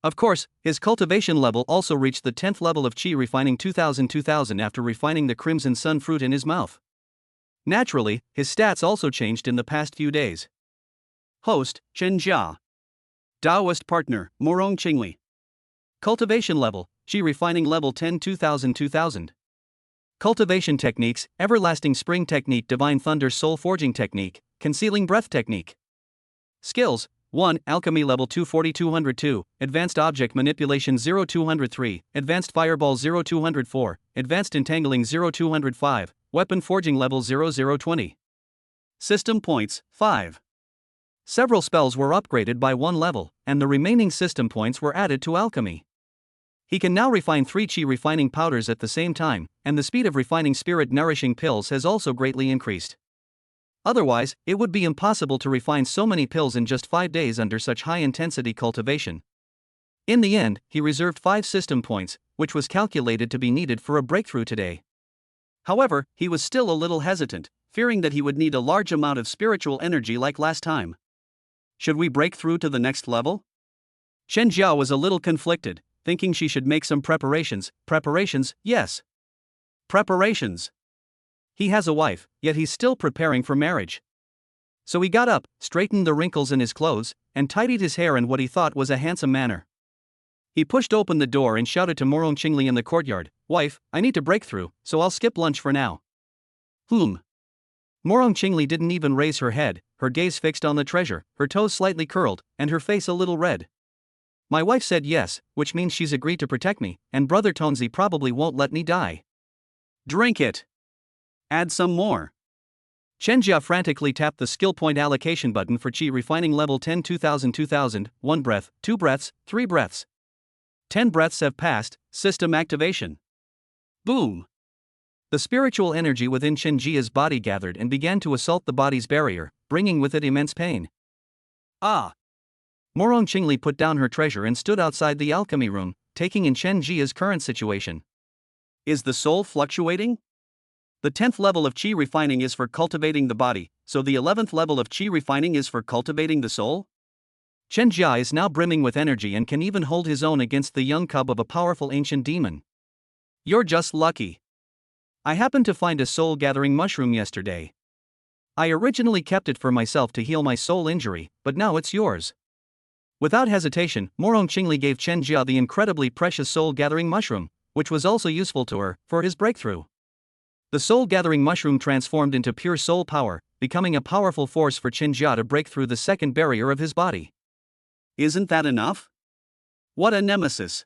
Of course, his cultivation level also reached the 10th level of qi refining 2000 after refining the crimson sun fruit in his mouth. Naturally, his stats also changed in the past few days. Host, Chen Jia. Taoist partner, Morong Qingli. Cultivation level, qi refining level 10 2000. Cultivation techniques, everlasting spring technique, divine thunder soul forging technique, concealing breath technique. Skills, 1. Alchemy level 240-202, Advanced Object Manipulation 0203, Advanced Fireball 0204, Advanced Entangling 0205, Weapon Forging level 0020. System points, 5. Several spells were upgraded by 1 level, and the remaining system points were added to alchemy. He can now refine 3 qi refining powders at the same time, and the speed of refining spirit nourishing pills has also greatly increased. Otherwise, it would be impossible to refine so many pills in just 5 days under such high-intensity cultivation. In the end, he reserved 5 system points, which was calculated to be needed for a breakthrough today. However, he was still a little hesitant, fearing that he would need a large amount of spiritual energy like last time. Should we break through to the next level? Chen Jia was a little conflicted, thinking she should make some preparations. Preparations, yes. Preparations. He has a wife, yet he's still preparing for marriage. So he got up, straightened the wrinkles in his clothes, and tidied his hair in what he thought was a handsome manner. He pushed open the door and shouted to Morong Qingli in the courtyard, "Wife, I need to break through, so I'll skip lunch for now." Morong Qingli didn't even raise her head, her gaze fixed on the treasure, her toes slightly curled, and her face a little red. My wife said yes, which means she's agreed to protect me, and Brother Tonzi probably won't let me die. Drink it. Add some more. Chen Jia frantically tapped the skill point allocation button for Qi refining level 10 2000, 1 breath, 2 breaths, 3 breaths. 10 breaths have passed, system activation. Boom. The spiritual energy within Chen Jia's body gathered and began to assault the body's barrier, bringing with it immense pain. Ah. Morong Qingli put down her treasure and stood outside the alchemy room, taking in Chen Jia's current situation. Is the soul fluctuating? The 10th level of Qi refining is for cultivating the body, so the 11th level of Qi refining is for cultivating the soul? Chen Jia is now brimming with energy and can even hold his own against the young cub of a powerful ancient demon. You're just lucky. I happened to find a soul-gathering mushroom yesterday. I originally kept it for myself to heal my soul injury, but now it's yours. Without hesitation, Morong Qingli gave Chen Jia the incredibly precious soul-gathering mushroom, which was also useful to her, for his breakthrough. The soul-gathering mushroom transformed into pure soul power, becoming a powerful force for Chen Jia to break through the second barrier of his body. Isn't that enough? What a nemesis.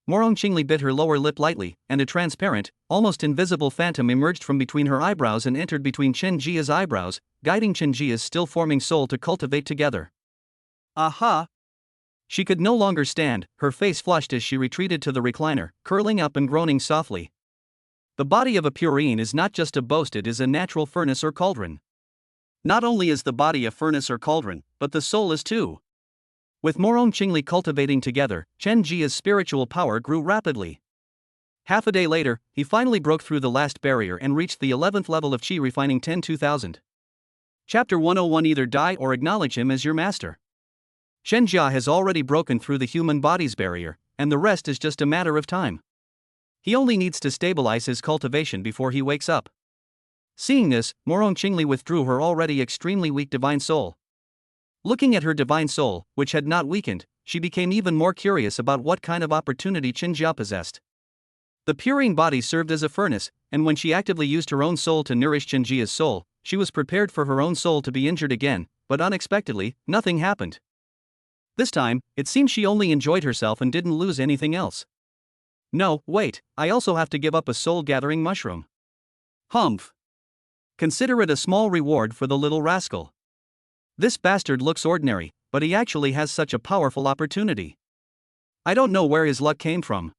Morong Qingli bit her lower lip lightly, and a transparent, almost invisible phantom emerged from between her eyebrows and entered between Chen Jia's eyebrows, guiding Chen Jia's still-forming soul to cultivate together. Aha! She could no longer stand, her face flushed as she retreated to the recliner, curling up and groaning softly. The body of a Purine is not just a boast, it is a natural furnace or cauldron. Not only is the body a furnace or cauldron, but the soul is too. With Morong Qingli cultivating together, Chen Jia's spiritual power grew rapidly. Half a day later, he finally broke through the last barrier and reached the 11th level of Qi refining 10 2000. Chapter 101. Either die or acknowledge him as your master. Chen Jia has already broken through the human body's barrier, and the rest is just a matter of time. He only needs to stabilize his cultivation before he wakes up. Seeing this, Morong Qingli withdrew her already extremely weak divine soul. Looking at her divine soul, which had not weakened, she became even more curious about what kind of opportunity Chen Jia possessed. The Purine body served as a furnace, and when she actively used her own soul to nourish Chen Jia's soul, she was prepared for her own soul to be injured again, but unexpectedly, nothing happened. This time, it seemed she only enjoyed herself and didn't lose anything else. No, wait, I also have to give up a soul-gathering mushroom. Humph. Consider it a small reward for the little rascal. This bastard looks ordinary, but he actually has such a powerful opportunity. I don't know where his luck came from.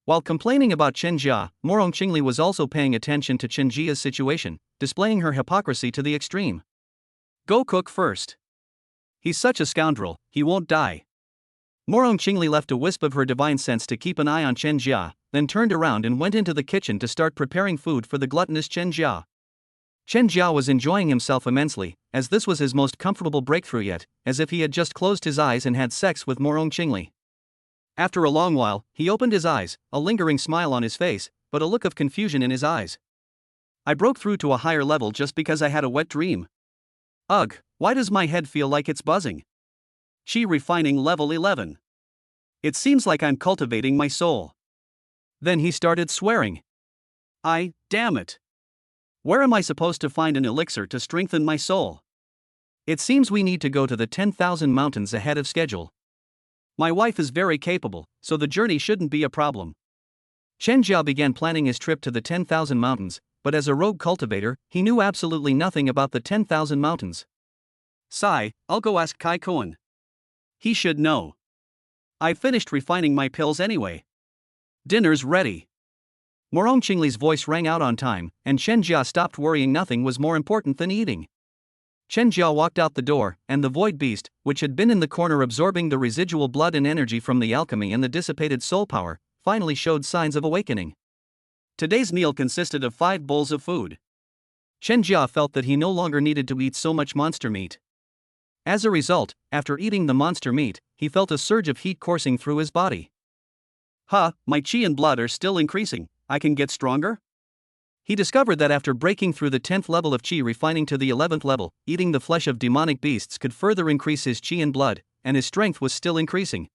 While complaining about Chen Jia, Morong Qingli was also paying attention to Chen Jia's situation, displaying her hypocrisy to the extreme. Go cook first. He's such a scoundrel, he won't die. Morong Qingli left a wisp of her divine sense to keep an eye on Chen Jia, then turned around and went into the kitchen to start preparing food for the gluttonous Chen Jia. Chen Jia was enjoying himself immensely, as this was his most comfortable breakthrough yet, as if he had just closed his eyes and had sex with Morong Qingli. After a long while, he opened his eyes, a lingering smile on his face, but a look of confusion in his eyes. I broke through to a higher level just because I had a wet dream. Ugh, why does my head feel like it's buzzing? Qi refining level 11. It seems like I'm cultivating my soul. Then he started swearing. Damn it. Where am I supposed to find an elixir to strengthen my soul? It seems we need to go to the 10,000 mountains ahead of schedule. My wife is very capable, so the journey shouldn't be a problem. Chen Jia began planning his trip to the 10,000 mountains, but as a rogue cultivator, he knew absolutely nothing about the 10,000 mountains. Sigh, I'll go ask Kai Koen. He should know. I finished refining my pills anyway. Dinner's ready. Morong Qingli's voice rang out on time, and Chen Jia stopped worrying. Nothing was more important than eating. Chen Jia walked out the door, and the void beast, which had been in the corner absorbing the residual blood and energy from the alchemy and the dissipated soul power, finally showed signs of awakening. Today's meal consisted of 5 bowls of food. Chen Jia felt that he no longer needed to eat so much monster meat. As a result, after eating the monster meat, he felt a surge of heat coursing through his body. My qi and blood are still increasing, I can get stronger? He discovered that after breaking through the 10th level of qi refining to the 11th level, eating the flesh of demonic beasts could further increase his qi and blood, and his strength was still increasing.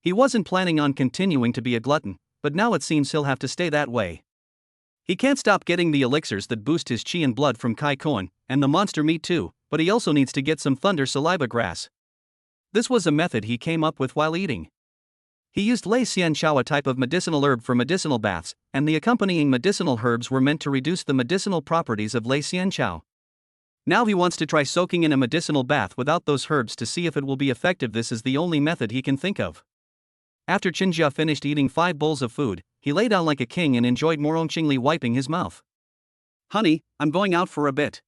He wasn't planning on continuing to be a glutton, but now it seems he'll have to stay that way. He can't stop getting the elixirs that boost his qi and blood from Kai Koan, and the monster meat too, but he also needs to get some thunder saliva grass. This was a method he came up with while eating. He used Lei Xian Chao, a type of medicinal herb for medicinal baths, and the accompanying medicinal herbs were meant to reduce the medicinal properties of Lei Xian Chao. Now he wants to try soaking in a medicinal bath without those herbs to see if it will be effective. This is the only method he can think of. After Chen Jia finished eating 5 bowls of food, he lay down like a king and enjoyed Morong Qingli wiping his mouth. Honey, I'm going out for a bit.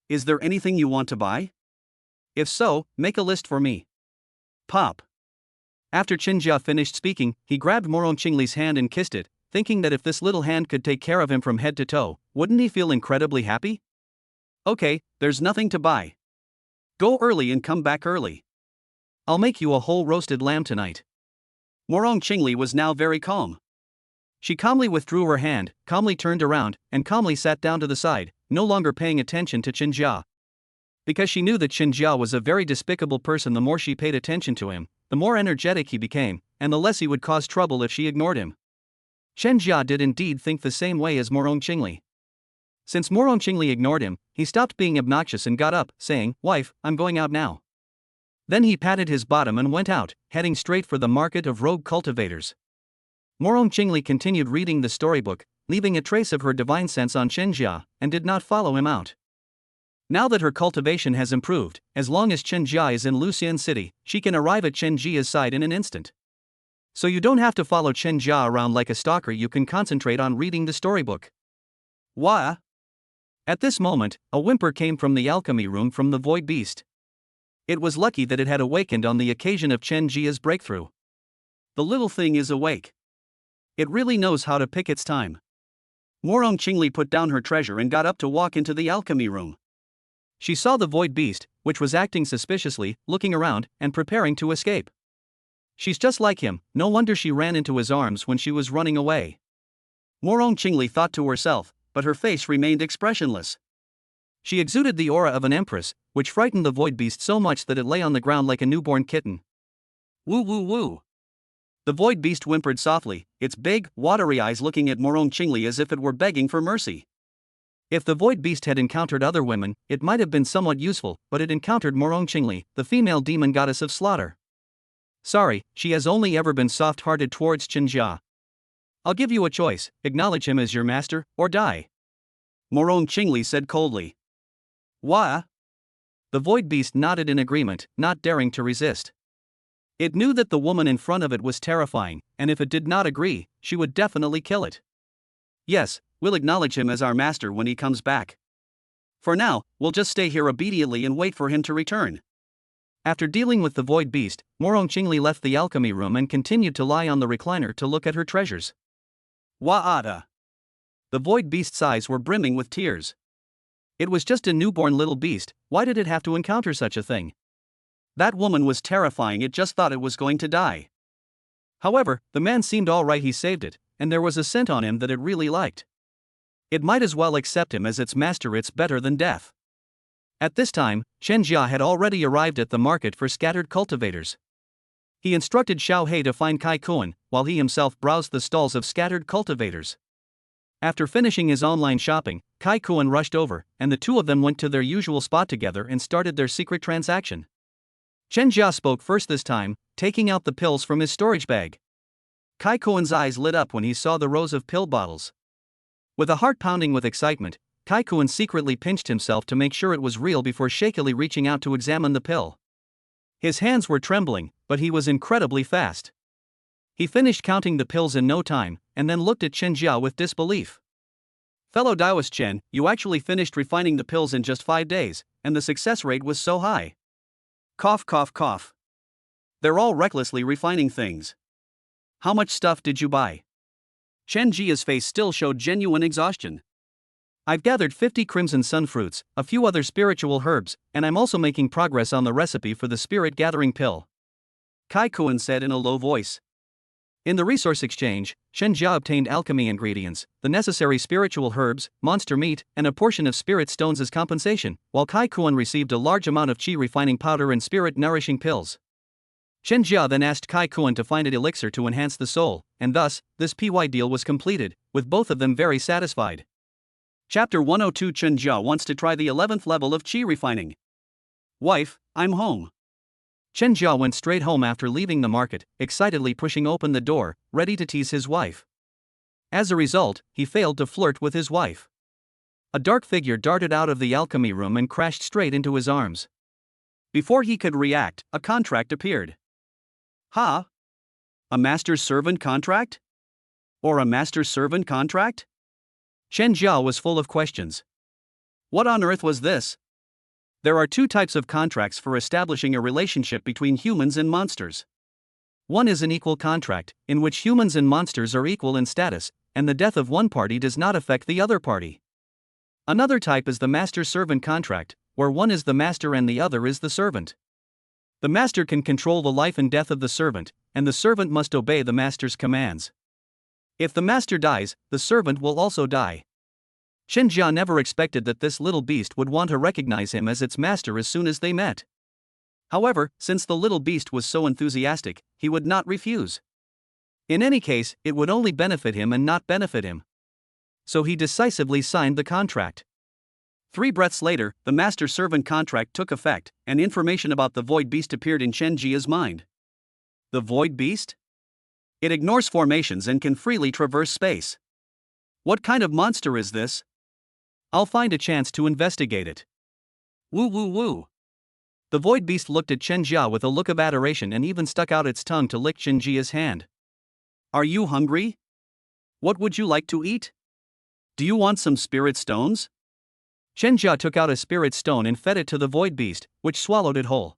Is there anything you want to buy? If so, make a list for me. Pop. After Chen Jia finished speaking, he grabbed Morong Qingli's hand and kissed it, thinking that if this little hand could take care of him from head to toe, wouldn't he feel incredibly happy? Okay, there's nothing to buy. Go early and come back early. I'll make you a whole roasted lamb tonight. Morong Qingli was now very calm. She calmly withdrew her hand, calmly turned around, and calmly sat down to the side, no longer paying attention to Chen Jia. Because she knew that Chen Jia was a very despicable person, the more she paid attention to him, the more energetic he became, and the less he would cause trouble if she ignored him. Chen Jia did indeed think the same way as Morong Qingli. Since Morong Qingli ignored him, he stopped being obnoxious and got up, saying, "Wife, I'm going out now." Then he patted his bottom and went out, heading straight for the market of rogue cultivators. Morong Qingli continued reading the storybook, leaving a trace of her divine sense on Chen Jia, and did not follow him out. Now that her cultivation has improved, as long as Chen Jia is in Luxian City, she can arrive at Chen Jia's side in an instant. So you don't have to follow Chen Jia around like a stalker, you can concentrate on reading the storybook. Wah! At this moment, a whimper came from the alchemy room from the void beast. It was lucky that it had awakened on the occasion of Chen Jia's breakthrough. The little thing is awake. It really knows how to pick its time. Morong Qingli put down her treasure and got up to walk into the alchemy room. She saw the void beast, which was acting suspiciously, looking around, and preparing to escape. She's just like him, no wonder she ran into his arms when she was running away. Morong Qingli thought to herself, but her face remained expressionless. She exuded the aura of an empress, which frightened the void beast so much that it lay on the ground like a newborn kitten. Woo woo woo. The void beast whimpered softly, its big, watery eyes looking at Morong Qingli as if it were begging for mercy. If the void beast had encountered other women, it might have been somewhat useful, but it encountered Morong Qingli, the female demon goddess of slaughter. Sorry, she has only ever been soft-hearted towards Chen Jia. I'll give you a choice, acknowledge him as your master, or die. Morong Qingli said coldly. Wah? The void beast nodded in agreement, not daring to resist. It knew that the woman in front of it was terrifying, and if it did not agree, she would definitely kill it. Yes, we'll acknowledge him as our master when he comes back. For now, we'll just stay here obediently and wait for him to return. After dealing with the void beast, Morong Qingli left the alchemy room and continued to lie on the recliner to look at her treasures. Wa'ada. The void beast's eyes were brimming with tears. It was just a newborn little beast, why did it have to encounter such a thing? That woman was terrifying, it just thought it was going to die. However, the man seemed alright, he saved it, and there was a scent on him that it really liked. It might as well accept him as its master, it's better than death. At this time, Chen Jia had already arrived at the market for scattered cultivators. He instructed Xiao He to find Kai Kuan, while he himself browsed the stalls of scattered cultivators. After finishing his online shopping, Kai Kuan rushed over, and the two of them went to their usual spot together and started their secret transaction. Chen Jia spoke first this time, taking out the pills from his storage bag. Kai Kuan's eyes lit up when he saw the rows of pill bottles. With a heart pounding with excitement, Kai Kuan secretly pinched himself to make sure it was real before shakily reaching out to examine the pill. His hands were trembling, but he was incredibly fast. He finished counting the pills in no time, and then looked at Chen Jia with disbelief. Fellow Taoist Chen, you actually finished refining the pills in just 5 days, and the success rate was so high. Cough cough cough. They're all recklessly refining things. How much stuff did you buy? Chen Jia's face still showed genuine exhaustion. I've gathered 50 crimson sun fruits, a few other spiritual herbs, and I'm also making progress on the recipe for the spirit gathering pill. Kai Kuan said in a low voice. In the resource exchange, Chen Jia obtained alchemy ingredients, the necessary spiritual herbs, monster meat, and a portion of spirit stones as compensation, while Kai Kuan received a large amount of qi refining powder and spirit nourishing pills. Chen Jia then asked Kai Kuan to find an elixir to enhance the soul, and thus, this PY deal was completed, with both of them very satisfied. Chapter 102. Chen Jia wants to try the 11th level of qi refining. Wife, I'm home. Chen Jia went straight home after leaving the market, excitedly pushing open the door, ready to tease his wife. As a result, he failed to flirt with his wife. A dark figure darted out of the alchemy room and crashed straight into his arms. Before he could react, a contract appeared. Ha? A master's servant contract? Or a master's servant contract? Chen Jia was full of questions. What on earth was this? There are two types of contracts for establishing a relationship between humans and monsters. One is an equal contract, in which humans and monsters are equal in status, and the death of one party does not affect the other party. Another type is the master-servant contract, where one is the master and the other is the servant. The master can control the life and death of the servant, and the servant must obey the master's commands. If the master dies, the servant will also die. Chen Jia never expected that this little beast would want to recognize him as its master as soon as they met. However, since the little beast was so enthusiastic, he would not refuse. In any case, it would only benefit him and not benefit him. So he decisively signed the contract. 3 breaths later, the master-servant contract took effect, and information about the void beast appeared in Chen Jia's mind. The void beast? It ignores formations and can freely traverse space. What kind of monster is this? I'll find a chance to investigate it. Woo woo woo. The void beast looked at Chen Jia with a look of adoration and even stuck out its tongue to lick Chen Jia's hand. Are you hungry? What would you like to eat? Do you want some spirit stones? Chen Jia took out a spirit stone and fed it to the void beast, which swallowed it whole.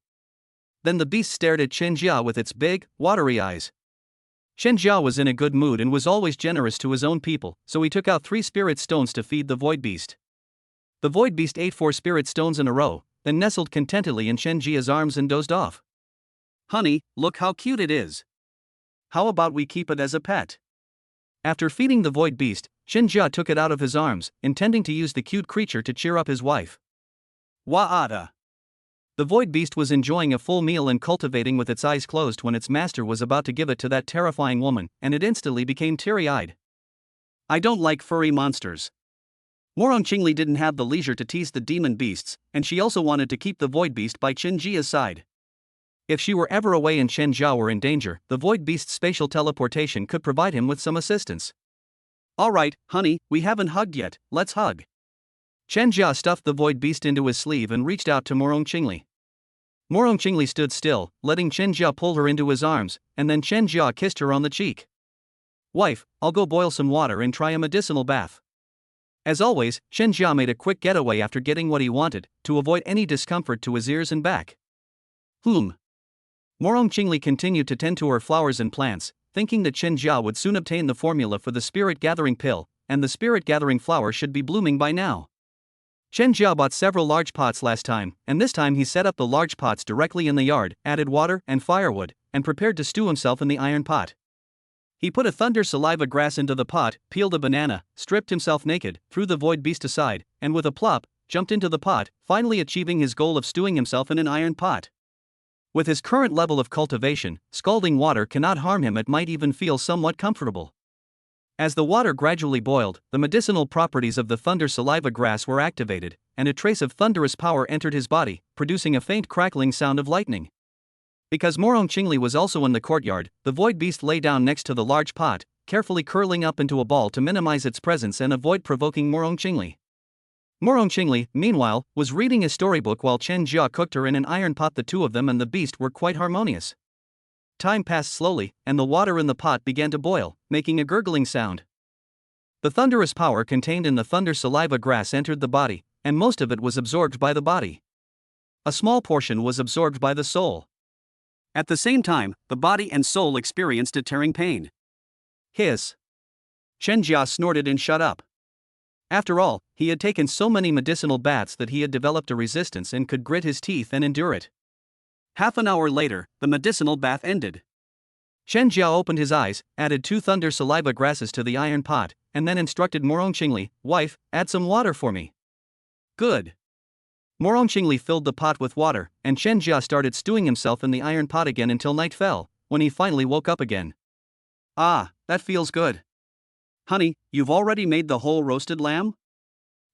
Then the beast stared at Chen Jia with its big, watery eyes. Chen Jia was in a good mood and was always generous to his own people, so he took out 3 spirit stones to feed the void beast. The void beast ate 4 spirit stones in a row, then nestled contentedly in Chen Jia's arms and dozed off. Honey, look how cute it is. How about we keep it as a pet? After feeding the void beast, Chen Jia took it out of his arms, intending to use the cute creature to cheer up his wife. Wa'ada. The void beast was enjoying a full meal and cultivating with its eyes closed when its master was about to give it to that terrifying woman, and it instantly became teary-eyed. I don't like furry monsters. Morong Qingli didn't have the leisure to tease the demon beasts, and she also wanted to keep the void beast by Chen Jia's side. If she were ever away and Chen Jia were in danger, the void beast's spatial teleportation could provide him with some assistance. Alright, honey, we haven't hugged yet, let's hug. Chen Jia stuffed the void beast into his sleeve and reached out to Morong Qingli. Morong Qingli stood still, letting Chen Jia pull her into his arms, and then Chen Jia kissed her on the cheek. Wife, I'll go boil some water and try a medicinal bath. As always, Chen Jia made a quick getaway after getting what he wanted, to avoid any discomfort to his ears and back. Morong Qingli continued to tend to her flowers and plants, thinking that Chen Jia would soon obtain the formula for the spirit gathering pill, and the spirit gathering flower should be blooming by now. Chen Jia bought several large pots last time, and this time he set up the large pots directly in the yard, added water and firewood, and prepared to stew himself in the iron pot. He put a thunder saliva grass into the pot, peeled a banana, stripped himself naked, threw the void beast aside, and with a plop, jumped into the pot, finally achieving his goal of stewing himself in an iron pot. With his current level of cultivation, scalding water cannot harm him. It might even feel somewhat comfortable. As the water gradually boiled, the medicinal properties of the thunder saliva grass were activated, and a trace of thunderous power entered his body, producing a faint crackling sound of lightning. Because Morong Qingli was also in the courtyard, the void beast lay down next to the large pot, carefully curling up into a ball to minimize its presence and avoid provoking Morong Qingli. Morong Qingli, meanwhile, was reading a storybook while Chen Jia cooked her in an iron pot. The two of them and the beast were quite harmonious. Time passed slowly, and the water in the pot began to boil, making a gurgling sound. The thunderous power contained in the thunder saliva grass entered the body, and most of it was absorbed by the body. A small portion was absorbed by the soul. At the same time, the body and soul experienced a tearing pain. Hiss. Chen Jia snorted and shut up. After all, he had taken so many medicinal baths that he had developed a resistance and could grit his teeth and endure it. Half an hour later, the medicinal bath ended. Chen Jia opened his eyes, added 2 thunder saliva grasses to the iron pot, and then instructed Morong Qingli, "Wife, add some water for me." Good. Morong Qingli filled the pot with water, and Chen Jia started stewing himself in the iron pot again until night fell, when he finally woke up again. Ah, that feels good. Honey, you've already made the whole roasted lamb?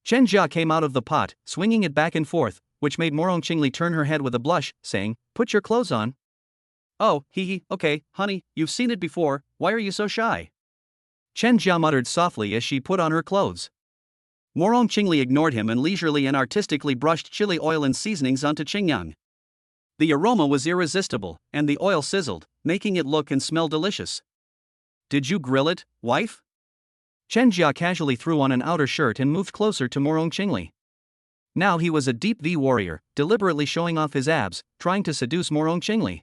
Chen Jia came out of the pot, swinging it back and forth, which made Morong Qingli turn her head with a blush, saying, "Put your clothes on." Oh, okay, honey, you've seen it before, why are you so shy? Chen Jia muttered softly as she put on her clothes. Morong Qingli ignored him and leisurely and artistically brushed chili oil and seasonings onto Qingyang. The aroma was irresistible, and the oil sizzled, making it look and smell delicious. Did you grill it, wife? Chen Jia casually threw on an outer shirt and moved closer to Morong Qingli. Now he was a deep V warrior, deliberately showing off his abs, trying to seduce Morong Qingli.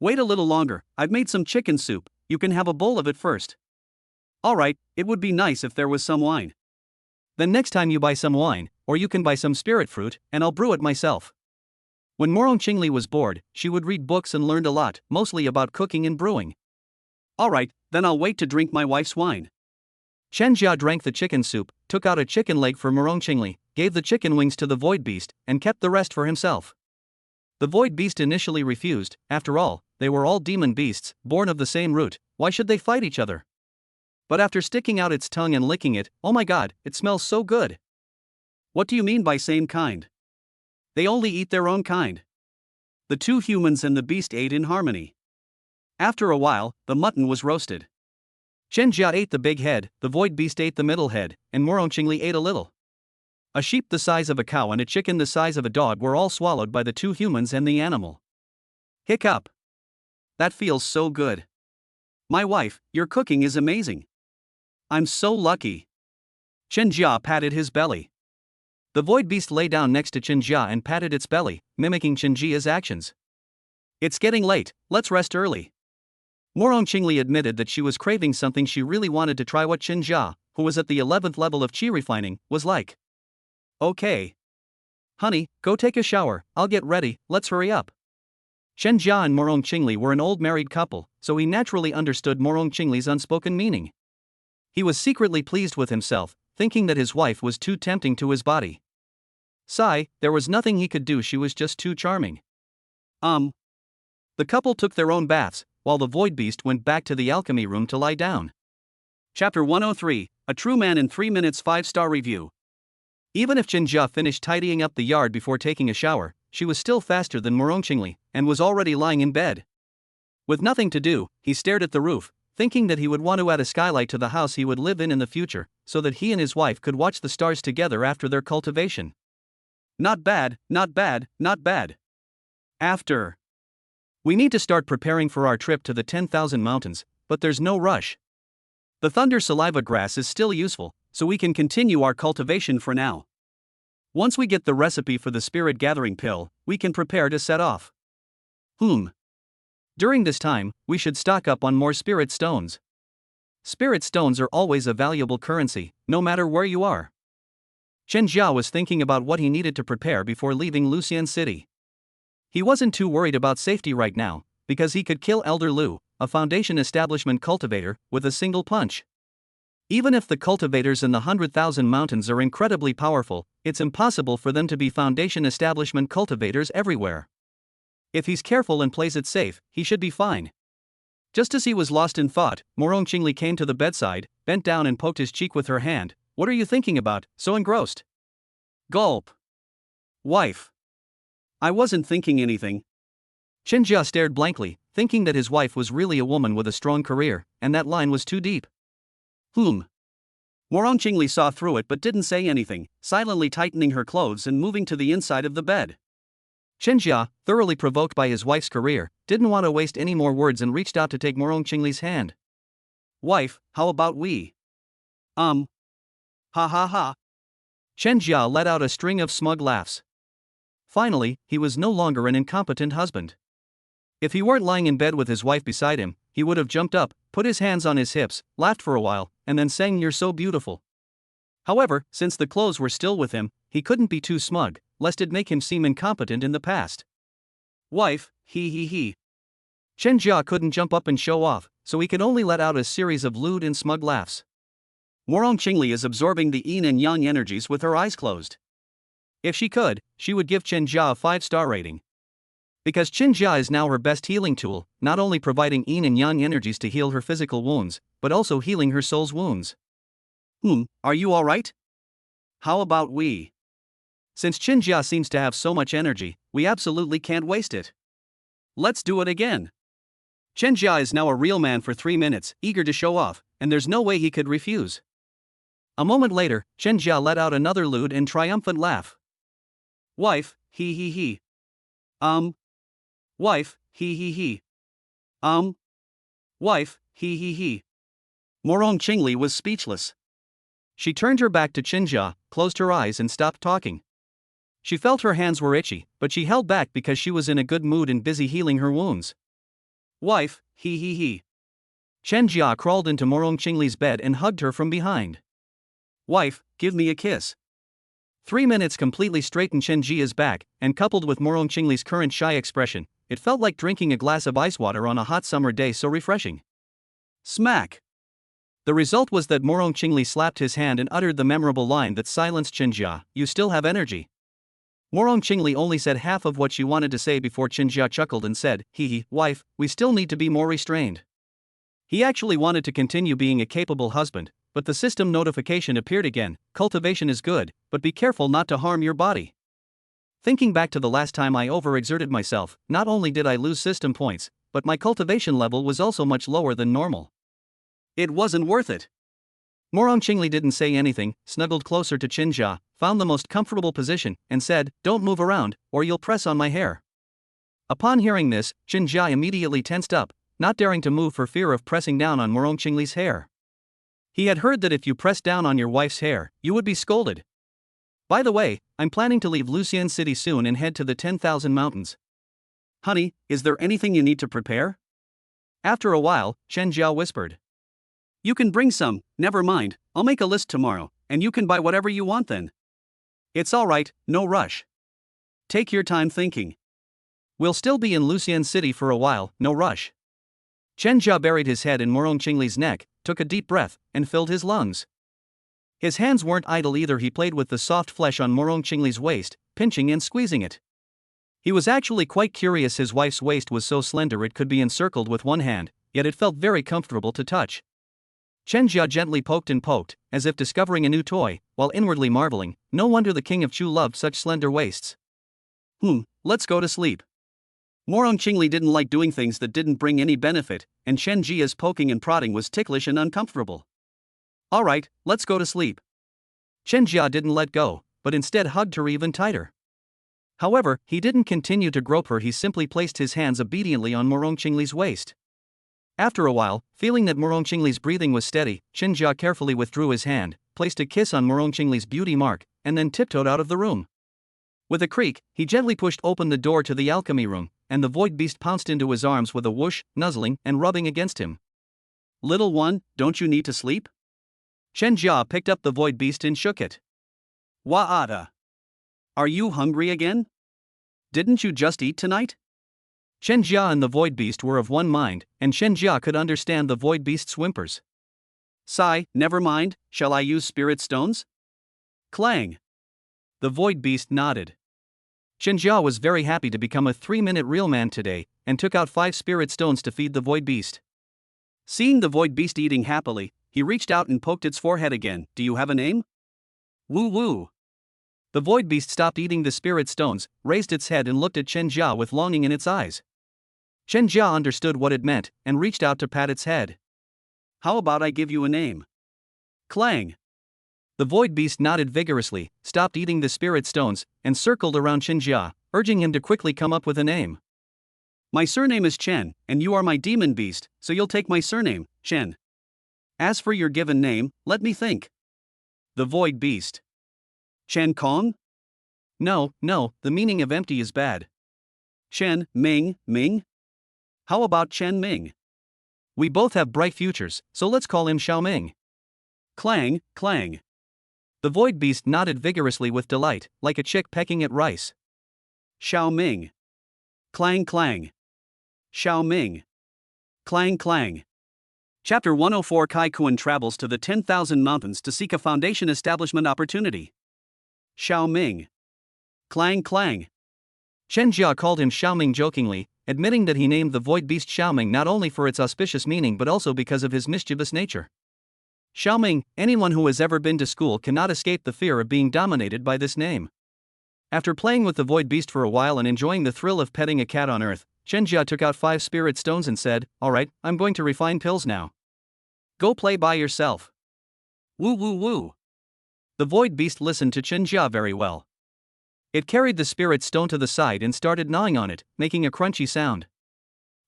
Wait a little longer, I've made some chicken soup, you can have a bowl of it first. Alright, it would be nice if there was some wine. Then next time you buy some wine, or you can buy some spirit fruit, and I'll brew it myself. When Morong Qingli was bored, she would read books and learned a lot, mostly about cooking and brewing. Alright, then I'll wait to drink my wife's wine. Chen Jia drank the chicken soup, took out a chicken leg for Morong Qingli, gave the chicken wings to the void beast, and kept the rest for himself. The void beast initially refused. After all, they were all demon beasts, born of the same root, why should they fight each other? But after sticking out its tongue and licking it, oh my god, it smells so good. What do you mean by same kind? They only eat their own kind. The two humans and the beast ate in harmony. After a while, the mutton was roasted. Chen Jia ate the big head, the void beast ate the middle head, and Morong Qingli ate a little. A sheep the size of a cow and a chicken the size of a dog were all swallowed by the two humans and the animal. Hiccup. That feels so good. My wife, your cooking is amazing. I'm so lucky. Chen Jia patted his belly. The void beast lay down next to Chen Jia and patted its belly, mimicking Chen Jia's actions. It's getting late, let's rest early. Morong Qingli admitted that she was craving something. She really wanted to try what Chen Jia, who was at the 11th level of qi refining, was like. Okay. Honey, go take a shower, I'll get ready, let's hurry up. Chen Jia and Morong Qingli were an old married couple, so he naturally understood Morong Qingli's unspoken meaning. He was secretly pleased with himself, thinking that his wife was too tempting to his body. Sigh, there was nothing he could do, she was just too charming. The couple took their own baths, while the void beast went back to the alchemy room to lie down. Chapter 103, A True Man in 3 Minutes 5-star Review. Even if Chen Jia finished tidying up the yard before taking a shower, she was still faster than Morong Qingli, and was already lying in bed. With nothing to do, he stared at the roof, thinking that he would want to add a skylight to the house he would live in the future, so that he and his wife could watch the stars together after their cultivation. Not bad, not bad, not bad. After. We need to start preparing for our trip to the 10,000 mountains, but there's no rush. The thunder saliva grass is still useful, so we can continue our cultivation for now. Once we get the recipe for the spirit gathering pill, we can prepare to set off. During this time, we should stock up on more spirit stones. Spirit stones are always a valuable currency, no matter where you are. Chen Jia was thinking about what he needed to prepare before leaving Lucian City. He wasn't too worried about safety right now, because he could kill Elder Lu, a Foundation Establishment cultivator, with a single punch. Even if the cultivators in the 100,000 mountains are incredibly powerful, it's impossible for them to be Foundation Establishment cultivators everywhere. If he's careful and plays it safe, he should be fine. Just as he was lost in thought, Morong Qingli came to the bedside, bent down and poked his cheek with her hand. What are you thinking about, so engrossed? Gulp. Wife. I wasn't thinking anything. Chen Jia stared blankly, thinking that his wife was really a woman with a strong career, and that line was too deep. Morong Qingli saw through it but didn't say anything, silently tightening her clothes and moving to the inside of the bed. Chen Jia, thoroughly provoked by his wife's career, didn't want to waste any more words and reached out to take Morong Qingli's hand. Wife, how about we? Ha ha ha. Chen Jia let out a string of smug laughs. Finally, he was no longer an incompetent husband. If he weren't lying in bed with his wife beside him, he would have jumped up, put his hands on his hips, laughed for a while, and then sang "You're So Beautiful." However, since the clothes were still with him, he couldn't be too smug, lest it make him seem incompetent in the past. Wife, he. Chen Jia couldn't jump up and show off, so he could only let out a series of lewd and smug laughs. Morong Qingli is absorbing the yin and yang energies with her eyes closed. If she could, she would give Chen Jia a 5-star rating. Because Chen Jia is now her best healing tool, not only providing yin and yang energies to heal her physical wounds, but also healing her soul's wounds. Are you alright? How about we? Since Chen Jia seems to have so much energy, we absolutely can't waste it. Let's do it again. Chen Jia is now a real man for 3 minutes, eager to show off, and there's no way he could refuse. A moment later, Chen Jia let out another lewd and triumphant laugh. Wife, he. Wife, he. Wife, he. Morong Qingli was speechless. She turned her back to Chen Jia, closed her eyes and stopped talking. She felt her hands were itchy, but she held back because she was in a good mood and busy healing her wounds. Wife, he. Chen Jia crawled into Morong Qingli's bed and hugged her from behind. Wife, give me a kiss. 3 minutes completely straightened Chen Jia's back, and coupled with Morong Qingli's current shy expression, it felt like drinking a glass of ice water on a hot summer day so refreshing. Smack! The result was that Morong Qingli slapped his hand and uttered the memorable line that silenced Chen Jia, "You still have energy." Morong Qingli only said half of what she wanted to say before Chen Jia chuckled and said, "Wife, we still need to be more restrained." He actually wanted to continue being a capable husband, but the system notification appeared again: "Cultivation is good, but be careful not to harm your body." Thinking back to the last time I overexerted myself, not only did I lose system points, but my cultivation level was also much lower than normal. It wasn't worth it. Morong Qingli didn't say anything, snuggled closer to Chen Jia, found the most comfortable position, and said, "Don't move around, or you'll press on my hair." Upon hearing this, Chen Jia immediately tensed up, not daring to move for fear of pressing down on Morong Qingli's hair. He had heard that if you pressed down on your wife's hair, you would be scolded. By the way, I'm planning to leave Luxian City soon and head to the 10,000 mountains. Honey, is there anything you need to prepare? After a while, Chen Jia whispered. You can bring some, never mind, I'll make a list tomorrow, and you can buy whatever you want then. It's alright, no rush. Take your time thinking. We'll still be in Luxian City for a while, no rush. Chen Jia buried his head in Morong Qingli's neck, took a deep breath, and filled his lungs. His hands weren't idle either. He played with the soft flesh on Morong Qingli's waist, pinching and squeezing it. He was actually quite curious. His wife's waist was so slender it could be encircled with one hand, yet it felt very comfortable to touch. Chen Jia gently poked and poked, as if discovering a new toy, while inwardly marveling, no wonder the king of Chu loved such slender waists. Let's go to sleep. Morong Qingli didn't like doing things that didn't bring any benefit, and Chen Jia's poking and prodding was ticklish and uncomfortable. Alright, let's go to sleep. Chen Jia didn't let go, but instead hugged her even tighter. However, he didn't continue to grope her. He simply placed his hands obediently on Morong Qingli's waist. After a while, feeling that Morong Qingli's breathing was steady, Chen Jia carefully withdrew his hand, placed a kiss on Morong Qingli's beauty mark, and then tiptoed out of the room. With a creak, he gently pushed open the door to the alchemy room, and the void beast pounced into his arms with a whoosh, nuzzling and rubbing against him. Little one, don't you need to sleep? Chen Jia picked up the void beast and shook it. Wa'ada. Are you hungry again? Didn't you just eat tonight? Chen Jia and the void beast were of one mind, and Chen Jia could understand the void beast's whimpers. Sigh, never mind, shall I use spirit stones? Clang. The void beast nodded. Chen Jia was very happy to become a 3-minute real man today, and took out 5 spirit stones to feed the void beast. Seeing the void beast eating happily, he reached out and poked its forehead again. Do you have a name? Woo woo. The void beast stopped eating the spirit stones, raised its head and looked at Chen Jia with longing in its eyes. Chen Jia understood what it meant, and reached out to pat its head. How about I give you a name? Clang. The void beast nodded vigorously, stopped eating the spirit stones, and circled around Chen Jia, urging him to quickly come up with a name. My surname is Chen, and you are my demon beast, so you'll take my surname, Chen. As for your given name, let me think. The void beast. Chen Kong? No, the meaning of empty is bad. Chen Ming. How about Chen Ming? We both have bright futures, so let's call him Xiao Ming. Clang, clang. The void beast nodded vigorously with delight, like a chick pecking at rice. Xiao Ming. Clang, clang. Xiao Ming. Clang, clang. Chapter 104. Kai Kuan travels to the 10,000 mountains to seek a foundation establishment opportunity. Xiao Ming. Clang, clang. Chen Jia called him Xiao Ming jokingly, admitting that he named the void beast Xiao Ming not only for its auspicious meaning but also because of his mischievous nature. Xiao Ming, anyone who has ever been to school cannot escape the fear of being dominated by this name. After playing with the void beast for a while and enjoying the thrill of petting a cat on earth, Chen Jia took out 5 spirit stones and said, "Alright, I'm going to refine pills now. Go play by yourself." Woo woo woo. The void beast listened to Chen Jia very well. It carried the spirit stone to the side and started gnawing on it, making a crunchy sound.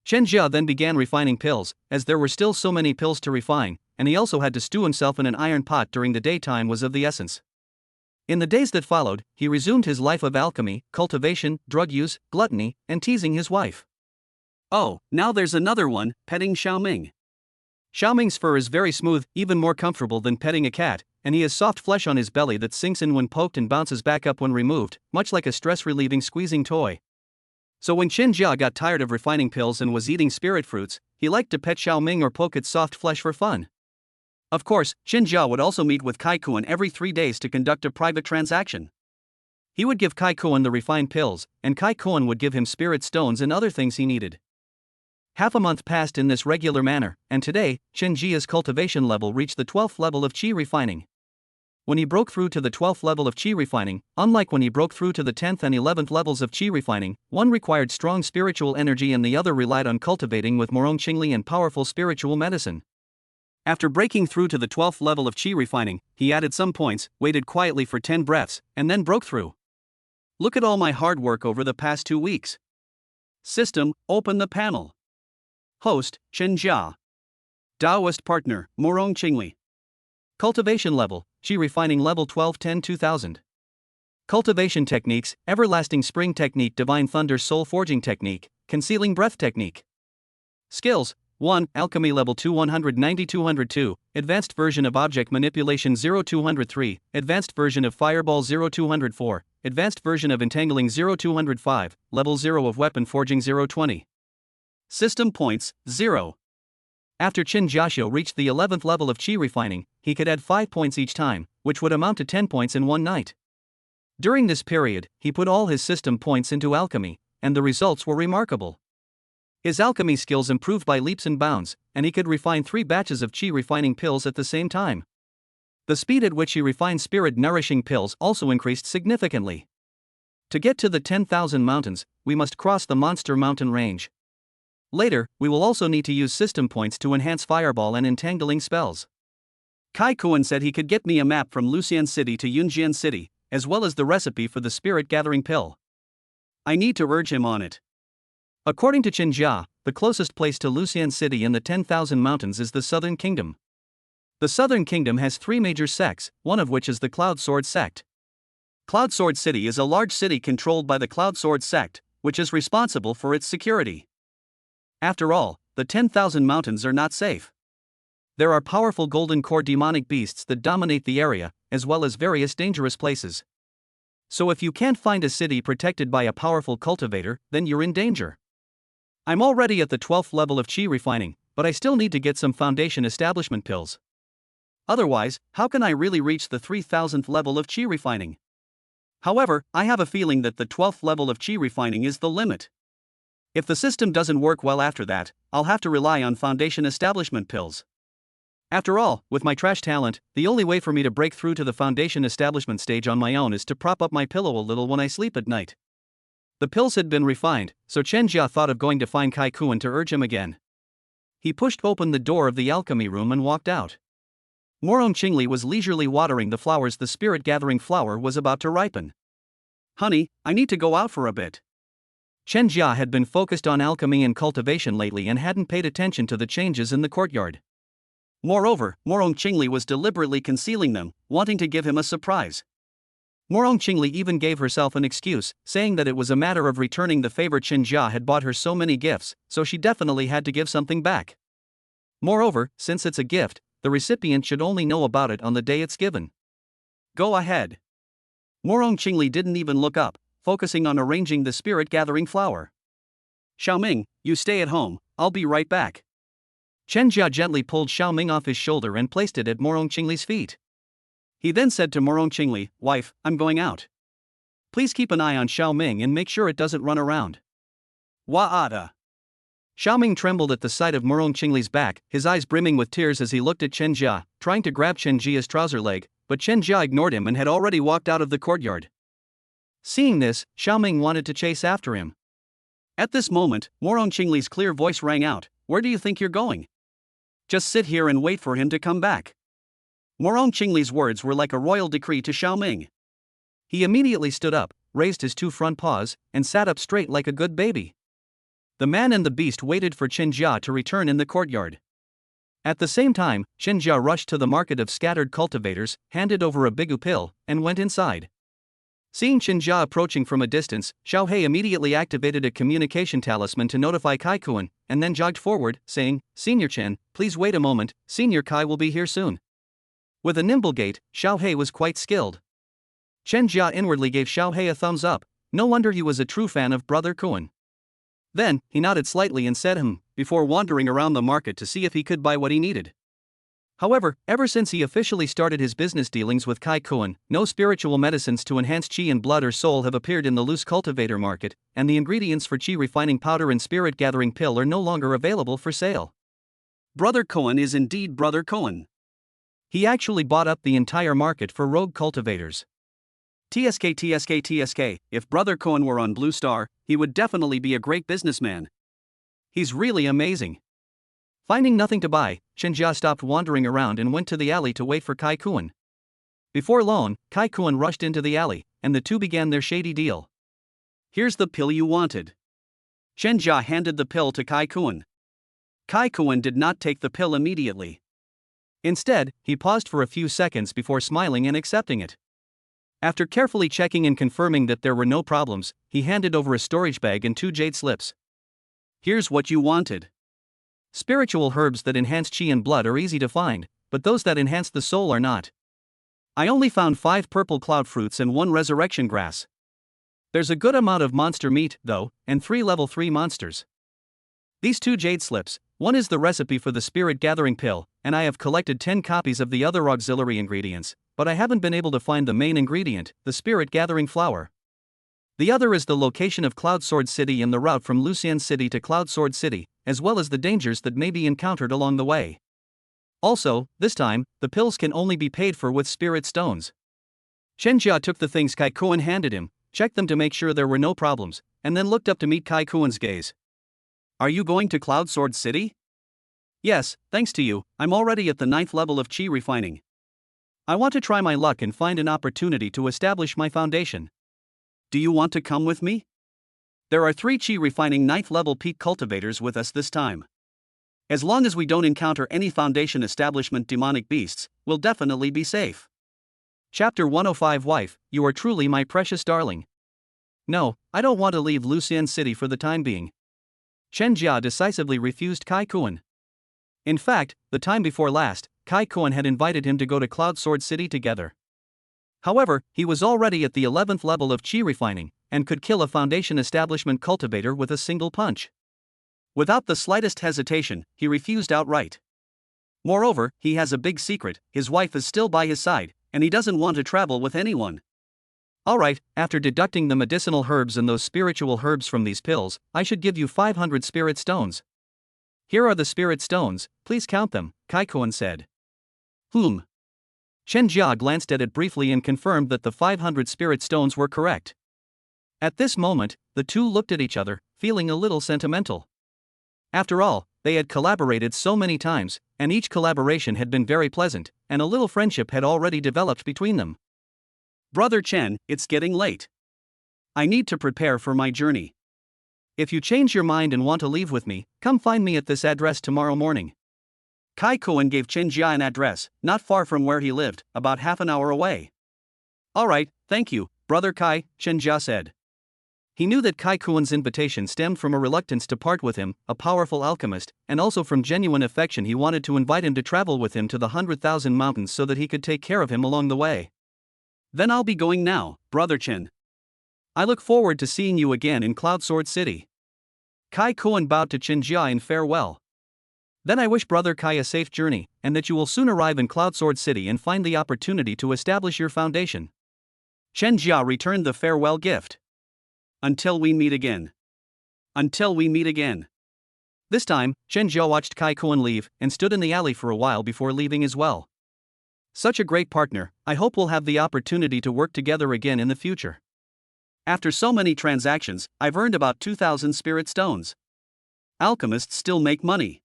Chen Jia then began refining pills, as there were still so many pills to refine, and he also had to stew himself in an iron pot during the daytime was of the essence. In the days that followed, he resumed his life of alchemy, cultivation, drug use, gluttony, and teasing his wife. Oh, now there's another one, petting Xiao Ming. Xiao Ming's fur is very smooth, even more comfortable than petting a cat, and he has soft flesh on his belly that sinks in when poked and bounces back up when removed, much like a stress-relieving squeezing toy. So when Chen Jia got tired of refining pills and was eating spirit fruits, he liked to pet Xiao Ming or poke its soft flesh for fun. Of course, Chen Jia would also meet with Kai Kuan every 3 days to conduct a private transaction. He would give Kai Kuan the refined pills, and Kai Kuan would give him spirit stones and other things he needed. Half a month passed in this regular manner, and today, Chen Jia's cultivation level reached the 12th level of qi refining. When he broke through to the 12th level of qi refining, unlike when he broke through to the 10th and 11th levels of qi refining, one required strong spiritual energy and the other relied on cultivating with Morong Qingli and powerful spiritual medicine. After breaking through to the 12th level of qi refining, he added some points, waited quietly for 10 breaths, and then broke through. Look at all my hard work over the past 2 weeks. System, open the panel. Host, Chen Jia. Taoist partner, Morong Qingli. Cultivation level, qi refining level 1210-2000. Cultivation techniques, everlasting spring technique, divine thunder soul forging technique, concealing breath technique. Skills, 1. Alchemy level 2 190-202, advanced version of object manipulation 0203, advanced version of fireball 0204, advanced version of entangling 0205, level 0 of weapon forging 020. System points, 0. After Chen Jiaxiu reached the 11th level of qi refining, he could add 5 points each time, which would amount to 10 points in one night. During this period, he put all his system points into alchemy, and the results were remarkable. His alchemy skills improved by leaps and bounds, and he could refine 3 batches of qi refining pills at the same time. The speed at which he refined spirit nourishing pills also increased significantly. To get to the 10,000 mountains, we must cross the monster mountain range. Later, we will also need to use system points to enhance fireball and entangling spells. Kai Kuan said he could get me a map from Lucian City to Yunjian City, as well as the recipe for the spirit gathering pill. I need to urge him on it. According to Chen Jia, the closest place to Lucian City in the 10,000 mountains is the Southern Kingdom. The Southern Kingdom has 3 major sects, one of which is the Cloud Sword sect. Cloud Sword City is a large city controlled by the Cloud Sword sect, which is responsible for its security. After all, the 10,000 mountains are not safe. There are powerful golden core demonic beasts that dominate the area, as well as various dangerous places. So if you can't find a city protected by a powerful cultivator, then you're in danger. I'm already at the 12th level of qi refining, but I still need to get some foundation establishment pills. Otherwise, how can I really reach the 3000th level of qi refining? However, I have a feeling that the 12th level of qi refining is the limit. If the system doesn't work well after that, I'll have to rely on foundation establishment pills. After all, with my trash talent, the only way for me to break through to the foundation establishment stage on my own is to prop up my pillow a little when I sleep at night. The pills had been refined, so Chen Jia thought of going to find Kai Kuan to urge him again. He pushed open the door of the alchemy room and walked out. Morong Qingli was leisurely watering the flowers. The spirit gathering flower was about to ripen. Honey, I need to go out for a bit. Chen Jia had been focused on alchemy and cultivation lately and hadn't paid attention to the changes in the courtyard. Moreover, Morong Qingli was deliberately concealing them, wanting to give him a surprise. Morong Qingli even gave herself an excuse, saying that it was a matter of returning the favor Chen Jia had bought her so many gifts, so she definitely had to give something back. Moreover, since it's a gift, the recipient should only know about it on the day it's given. Go ahead. Morong Qingli didn't even look up, focusing on arranging the spirit-gathering flower. Xiaoming, you stay at home, I'll be right back. Chen Jia gently pulled Xiaoming off his shoulder and placed it at Morong Qingli's feet. He then said to Morong Qingli, "Wife, I'm going out. Please keep an eye on Xiaoming and make sure it doesn't run around." Wa'ada. Xiaoming trembled at the sight of Morong Qingli's back, his eyes brimming with tears as he looked at Chen Jia, trying to grab Chen Jia's trouser leg, but Chen Jia ignored him and had already walked out of the courtyard. Seeing this, Xiaoming wanted to chase after him. At this moment, Morong Qingli's clear voice rang out, "Where do you think you're going? Just sit here and wait for him to come back." Morong Qingli's words were like a royal decree to Xiaoming. He immediately stood up, raised his two front paws, and sat up straight like a good baby. The man and the beast waited for Chen Jia to return in the courtyard. At the same time, Chen Jia rushed to the market of scattered cultivators, handed over a bigu pill, and went inside. Seeing Chen Jia approaching from a distance, Xiao He immediately activated a communication talisman to notify Kai Kuan, and then jogged forward, saying, "Senior Chen, please wait a moment, Senior Kai will be here soon." With a nimble gait, Xiao He was quite skilled. Chen Jia inwardly gave Xiao He a thumbs up, no wonder he was a true fan of Brother Kuan. Then, he nodded slightly and said before wandering around the market to see if he could buy what he needed. However, ever since he officially started his business dealings with Kai Kuan, no spiritual medicines to enhance qi in blood or soul have appeared in the loose cultivator market, and the ingredients for qi refining powder and spirit gathering pill are no longer available for sale. Brother Kuan is indeed Brother Kuan. He actually bought up the entire market for rogue cultivators. TSK, if Brother Kuan were on Blue Star, he would definitely be a great businessman. He's really amazing. Finding nothing to buy, Chen Jia stopped wandering around and went to the alley to wait for Kai Kuan. Before long, Kai Kuan rushed into the alley, and the two began their shady deal. "Here's the pill you wanted." Chen Jia handed the pill to Kai Kuan. Kai Kuan did not take the pill immediately. Instead, he paused for a few seconds before smiling and accepting it. After carefully checking and confirming that there were no problems, he handed over a storage bag and 2 jade slips. "Here's what you wanted." Spiritual herbs that enhance qi and blood are easy to find, but those that enhance the soul are not. I only found 5 purple cloud fruits and 1 resurrection grass. There's a good amount of monster meat, though, and 3 level 3 monsters. These 2 jade slips, one is the recipe for the spirit gathering pill, and I have collected 10 copies of the other auxiliary ingredients, but I haven't been able to find the main ingredient, the spirit gathering flower. The other is the location of Cloud Sword City and the route from Lucian City to Cloud Sword City, as well as the dangers that may be encountered along the way. Also, this time, the pills can only be paid for with spirit stones. Chen Jia took the things Kai Kuan handed him, checked them to make sure there were no problems, and then looked up to meet Kai Kuan's gaze. "Are you going to Cloud Sword City?" "Yes, thanks to you, I'm already at the 9th level of qi refining. I want to try my luck and find an opportunity to establish my foundation." "Do you want to come with me? There are 3 qi refining 9th level peak cultivators with us this time. As long as we don't encounter any foundation establishment demonic beasts, we'll definitely be safe." Chapter 105 Wife, you are truly my precious darling. No, I don't want to leave Lucian City for the time being. Chen Jia decisively refused Kai Kuan. In fact, the time before last, Kai Kuan had invited him to go to Cloud Sword City together. However, he was already at the 11th level of qi refining, and could kill a foundation establishment cultivator with a single punch. Without the slightest hesitation, he refused outright. Moreover, he has a big secret: his wife is still by his side, and he doesn't want to travel with anyone. Alright, after deducting the medicinal herbs and those spiritual herbs from these pills, I should give you 500 spirit stones. Here are the spirit stones, please count them, Kai Kuan said. Chen Jia glanced at it briefly and confirmed that the 500 spirit stones were correct. At this moment, the two looked at each other, feeling a little sentimental. After all, they had collaborated so many times, and each collaboration had been very pleasant, and a little friendship had already developed between them. "Brother Chen, it's getting late. I need to prepare for my journey. If you change your mind and want to leave with me, come find me at this address tomorrow morning." Kai Kuan gave Chen Jia an address, not far from where he lived, about half an hour away. Alright, Thank you, Brother Kai, Chen Jia said. He knew that Kai Kuan's invitation stemmed from a reluctance to part with him, a powerful alchemist, and also from genuine affection. He wanted to invite him to travel with him to the 100,000 mountains so that he could take care of him along the way. Then I'll be going now, Brother Chen. I look forward to seeing you again in Cloud Sword City. Kai Kuan bowed to Chen Jia in farewell. Then I wish Brother Kai a safe journey, and that you will soon arrive in Cloud Sword City and find the opportunity to establish your foundation. Chen Jia returned the farewell gift. Until we meet again. Until we meet again. This time, Chen Jia watched Kai Kuan leave and stood in the alley for a while before leaving as well. Such a great partner, I hope we'll have the opportunity to work together again in the future. After so many transactions, I've earned about 2,000 spirit stones. Alchemists still make money.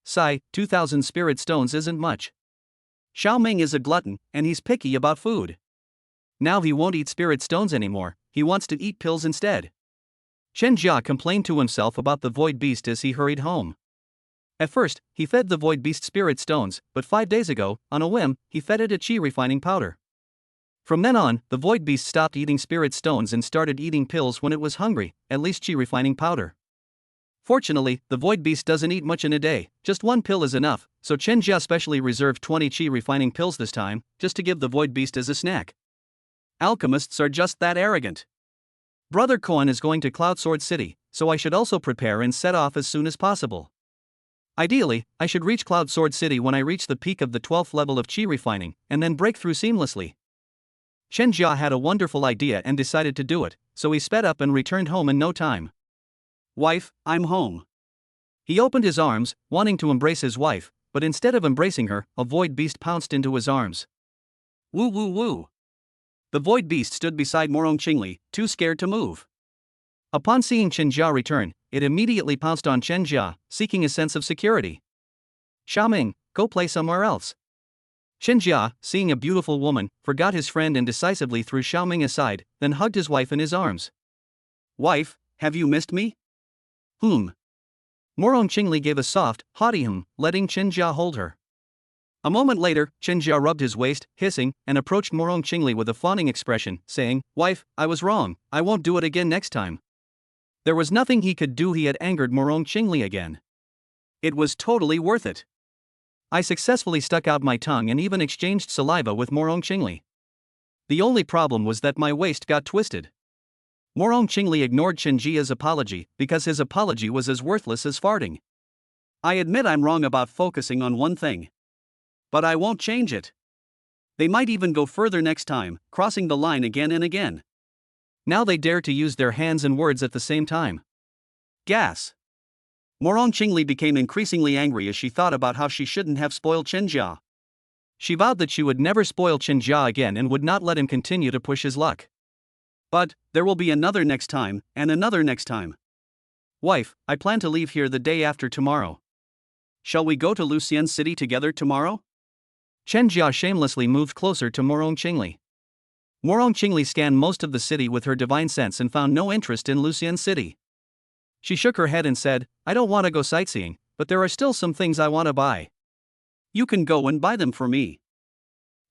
Sigh, 2,000 spirit stones isn't much. Xiao Ming is a glutton, and he's picky about food. Now he won't eat spirit stones anymore, he wants to eat pills instead. Chen Jia complained to himself about the void beast as he hurried home. At first, he fed the void beast spirit stones, but 5 days ago, on a whim, he fed it a chi refining powder. From then on, the void beast stopped eating spirit stones and started eating pills when it was hungry, at least chi refining powder. Fortunately, the void beast doesn't eat much in a day, just 1 pill is enough, so Chen Jia specially reserved 20 chi refining pills this time, just to give the void beast as a snack. Alchemists are just that arrogant. Brother Kuan is going to Cloud Sword City, so I should also prepare and set off as soon as possible. Ideally, I should reach Cloud Sword City when I reach the peak of the 12th level of chi refining, and then break through seamlessly. Chen Jia had a wonderful idea and decided to do it, so he sped up and returned home in no time. Wife, I'm home. He opened his arms, wanting to embrace his wife, but instead of embracing her, a void beast pounced into his arms. Woo woo woo. The void beast stood beside Morong Qingli, too scared to move. Upon seeing Chen Jia return, it immediately pounced on Chen Jia, seeking a sense of security. Xiao Ming, go play somewhere else. Chen Jia, seeing a beautiful woman, forgot his friend and decisively threw Xiao Ming aside, then hugged his wife in his arms. Wife, have you missed me? Morong Qingli gave a soft, haughty letting Chen Jia hold her. A moment later, Chen Jia rubbed his waist, hissing, and approached Morong Qingli with a fawning expression, saying, Wife, I was wrong, I won't do it again next time. There was nothing he could do, he had angered Morong Qingli again. It was totally worth it. I successfully stuck out my tongue and even exchanged saliva with Morong Qingli. The only problem was that my waist got twisted. Morong Qingli ignored Chen Jia's apology because his apology was as worthless as farting. I admit I'm wrong about focusing on one thing. But I won't change it. They might even go further next time, crossing the line again and again. Now they dare to use their hands and words at the same time. Gas. Morong Qingli became increasingly angry as she thought about how she shouldn't have spoiled Chen Jia. She vowed that she would never spoil Chen Jia again and would not let him continue to push his luck. But there will be another next time, and another next time. Wife, I plan to leave here the day after tomorrow. Shall we go to Lucian City together tomorrow? Chen Jia shamelessly moved closer to Morong Qingli. Morong Qingli scanned most of the city with her divine sense and found no interest in Lucian City. She shook her head and said, I don't want to go sightseeing, but there are still some things I want to buy. You can go and buy them for me.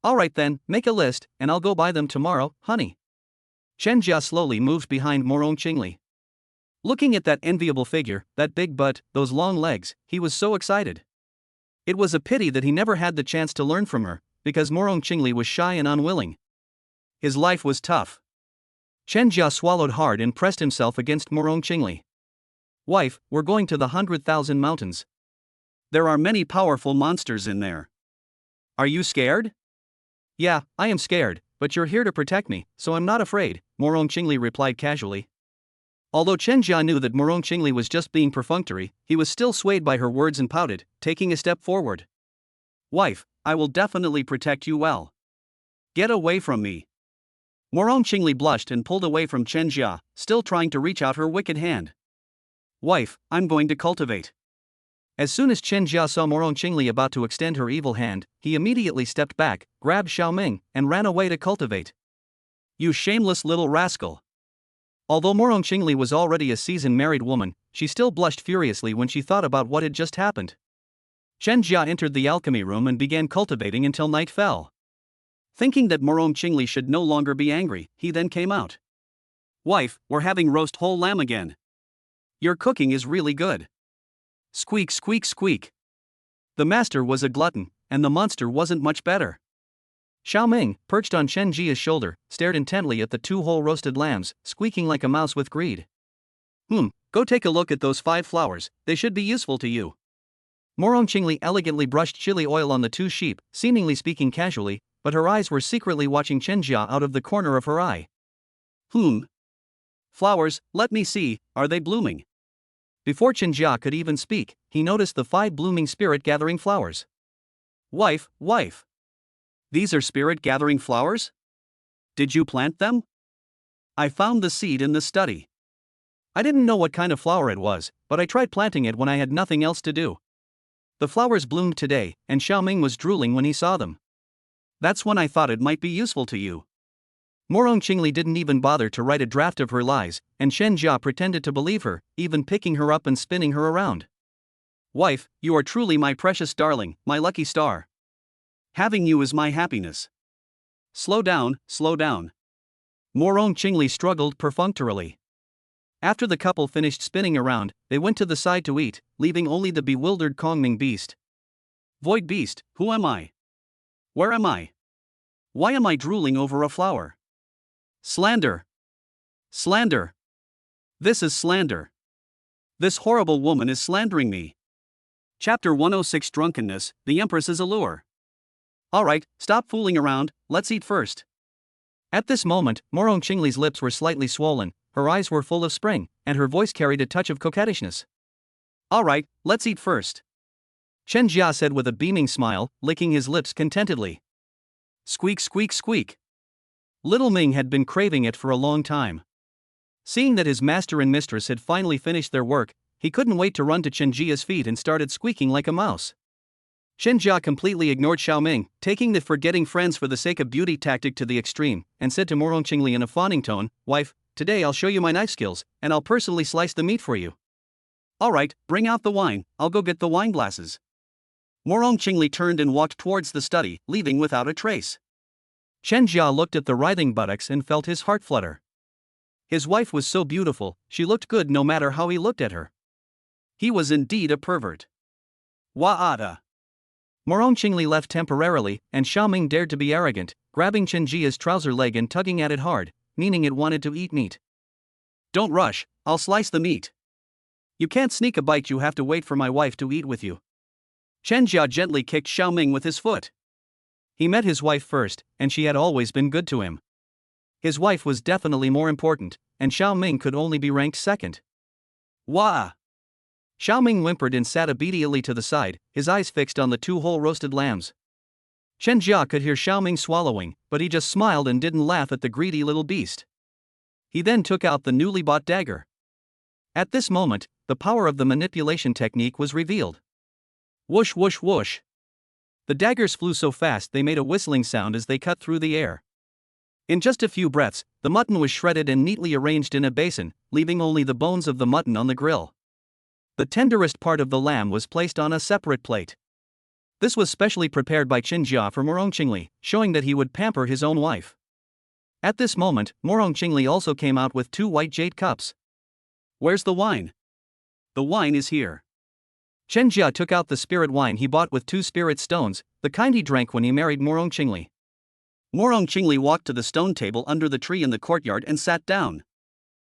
Alright then, make a list, and I'll go buy them tomorrow, honey. Chen Jia slowly moved behind Morong Qingli. Looking at that enviable figure, that big butt, those long legs, he was so excited. It was a pity that he never had the chance to learn from her, because Morong Qingli was shy and unwilling. His life was tough. Chen Jia swallowed hard and pressed himself against Morong Qingli. Wife, we're going to the 100,000 mountains. There are many powerful monsters in there. Are you scared? Yeah, I am scared, but you're here to protect me, so I'm not afraid, Morong Qingli replied casually. Although Chen Jia knew that Morong Qingli was just being perfunctory, he was still swayed by her words and pouted, taking a step forward. Wife, I will definitely protect you well. Get away from me. Morong Qingli blushed and pulled away from Chen Jia, still trying to reach out her wicked hand. Wife, I'm going to cultivate. As soon as Chen Jia saw Morong Qingli about to extend her evil hand, he immediately stepped back, grabbed Xiao Ming, and ran away to cultivate. You shameless little rascal. Although Morong Qingli was already a seasoned married woman, she still blushed furiously when she thought about what had just happened. Chen Jia entered the alchemy room and began cultivating until night fell. Thinking that Morong Qingli should no longer be angry, he then came out. Wife, we're having roast whole lamb again. Your cooking is really good. Squeak squeak squeak. The master was a glutton, and the monster wasn't much better. Xiao Ming, perched on Chen Jia's shoulder, stared intently at the 2 whole roasted lambs, squeaking like a mouse with greed. Go take a look at those 5 flowers, they should be useful to you. Morong Qingli elegantly brushed chili oil on the 2 sheep, seemingly speaking casually, but her eyes were secretly watching Chen Jia out of the corner of her eye. Flowers, let me see, are they blooming? Before Chen Jia could even speak, he noticed the 5 blooming spirit-gathering flowers. Wife. These are spirit-gathering flowers? Did you plant them? I found the seed in the study. I didn't know what kind of flower it was, but I tried planting it when I had nothing else to do. The flowers bloomed today, and Xiao Ming was drooling when he saw them. That's when I thought it might be useful to you. Morong Qingli didn't even bother to write a draft of her lies, and Chen Jia pretended to believe her, even picking her up and spinning her around. Wife, you are truly my precious darling, my lucky star. Having you is my happiness. Slow down. Morong Qingli struggled perfunctorily. After the couple finished spinning around, they went to the side to eat, leaving only the bewildered Kongming beast. Void beast, who am I? Where am I? Why am I drooling over a flower? Slander! This is slander. This horrible woman is slandering me. Chapter 106 Drunkenness, the Empress's Allure. Alright, stop fooling around, let's eat first. At this moment, Morong Qingli's lips were slightly swollen, her eyes were full of spring, and her voice carried a touch of coquettishness. Alright, let's eat first. Chen Jia said with a beaming smile, licking his lips contentedly. Squeak squeak squeak. Little Ming had been craving it for a long time. Seeing that his master and mistress had finally finished their work, he couldn't wait to run to Chen Jia's feet and started squeaking like a mouse. Chen Jia completely ignored Xiao Ming, taking the forgetting friends for the sake of beauty tactic to the extreme, and said to Morong Qingli in a fawning tone, Wife, today I'll show you my knife skills, and I'll personally slice the meat for you. Alright, bring out the wine, I'll go get the wine glasses. Morong Qingli turned and walked towards the study, leaving without a trace. Chen Jia looked at the writhing buttocks and felt his heart flutter. His wife was so beautiful, she looked good no matter how he looked at her. He was indeed a pervert. Wa'ada. Morong Qingli left temporarily, and Xiao Ming dared to be arrogant, grabbing Chen Jia's trouser leg and tugging at it hard, meaning it wanted to eat meat. Don't rush, I'll slice the meat. You can't sneak a bite, you have to wait for my wife to eat with you. Chen Jia gently kicked Xiao Ming with his foot. He met his wife first, and she had always been good to him. His wife was definitely more important, and Xiao Ming could only be ranked second. Wah! Xiao Ming whimpered and sat obediently to the side, his eyes fixed on the 2 whole roasted lambs. Chen Jia could hear Xiao Ming swallowing, but he just smiled and didn't laugh at the greedy little beast. He then took out the newly bought dagger. At this moment, the power of the manipulation technique was revealed. Whoosh whoosh whoosh. The daggers flew so fast they made a whistling sound as they cut through the air. In just a few breaths, the mutton was shredded and neatly arranged in a basin, leaving only the bones of the mutton on the grill. The tenderest part of the lamb was placed on a separate plate. This was specially prepared by Chen Jia for Morong Qingli, showing that he would pamper his own wife. At this moment, Morong Qingli also came out with 2 white jade cups. Where's the wine? The wine is here. Chen Jia took out the spirit wine he bought with 2 spirit stones, the kind he drank when he married Morong Qingli. Morong Qingli walked to the stone table under the tree in the courtyard and sat down.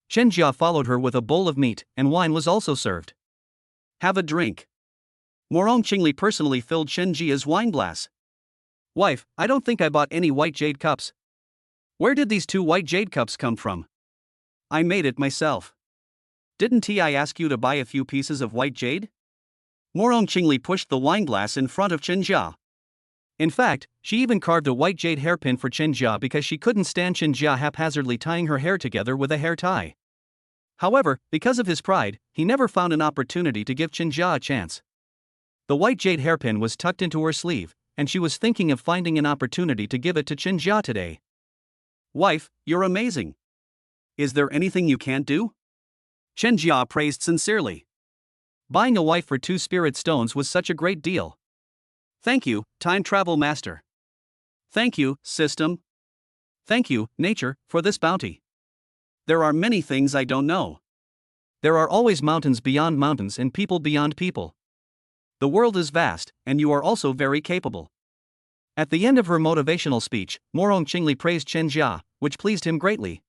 Chen Jia followed her with a bowl of meat, and wine was also served. Have a drink. Morong Qingli personally filled Chen Jia's wine glass. Wife, I don't think I bought any white jade cups. Where did these 2 white jade cups come from? I made it myself. Didn't I ask you to buy a few pieces of white jade? Morong Qingli pushed the wine glass in front of Chen Jia. In fact, she even carved a white jade hairpin for Chen Jia because she couldn't stand Chen Jia haphazardly tying her hair together with a hair tie. However, because of his pride, he never found an opportunity to give Chen Jia a chance. The white jade hairpin was tucked into her sleeve, and she was thinking of finding an opportunity to give it to Chen Jia today. Wife, you're amazing. Is there anything you can't do? Chen Jia praised sincerely. Buying a wife for 2 spirit stones was such a great deal. Thank you, time travel master. Thank you, system. Thank you, nature, for this bounty. There are many things I don't know. There are always mountains beyond mountains and people beyond people. The world is vast, and you are also very capable. At the end of her motivational speech, Morong Qingli praised Chen Jia, which pleased him greatly.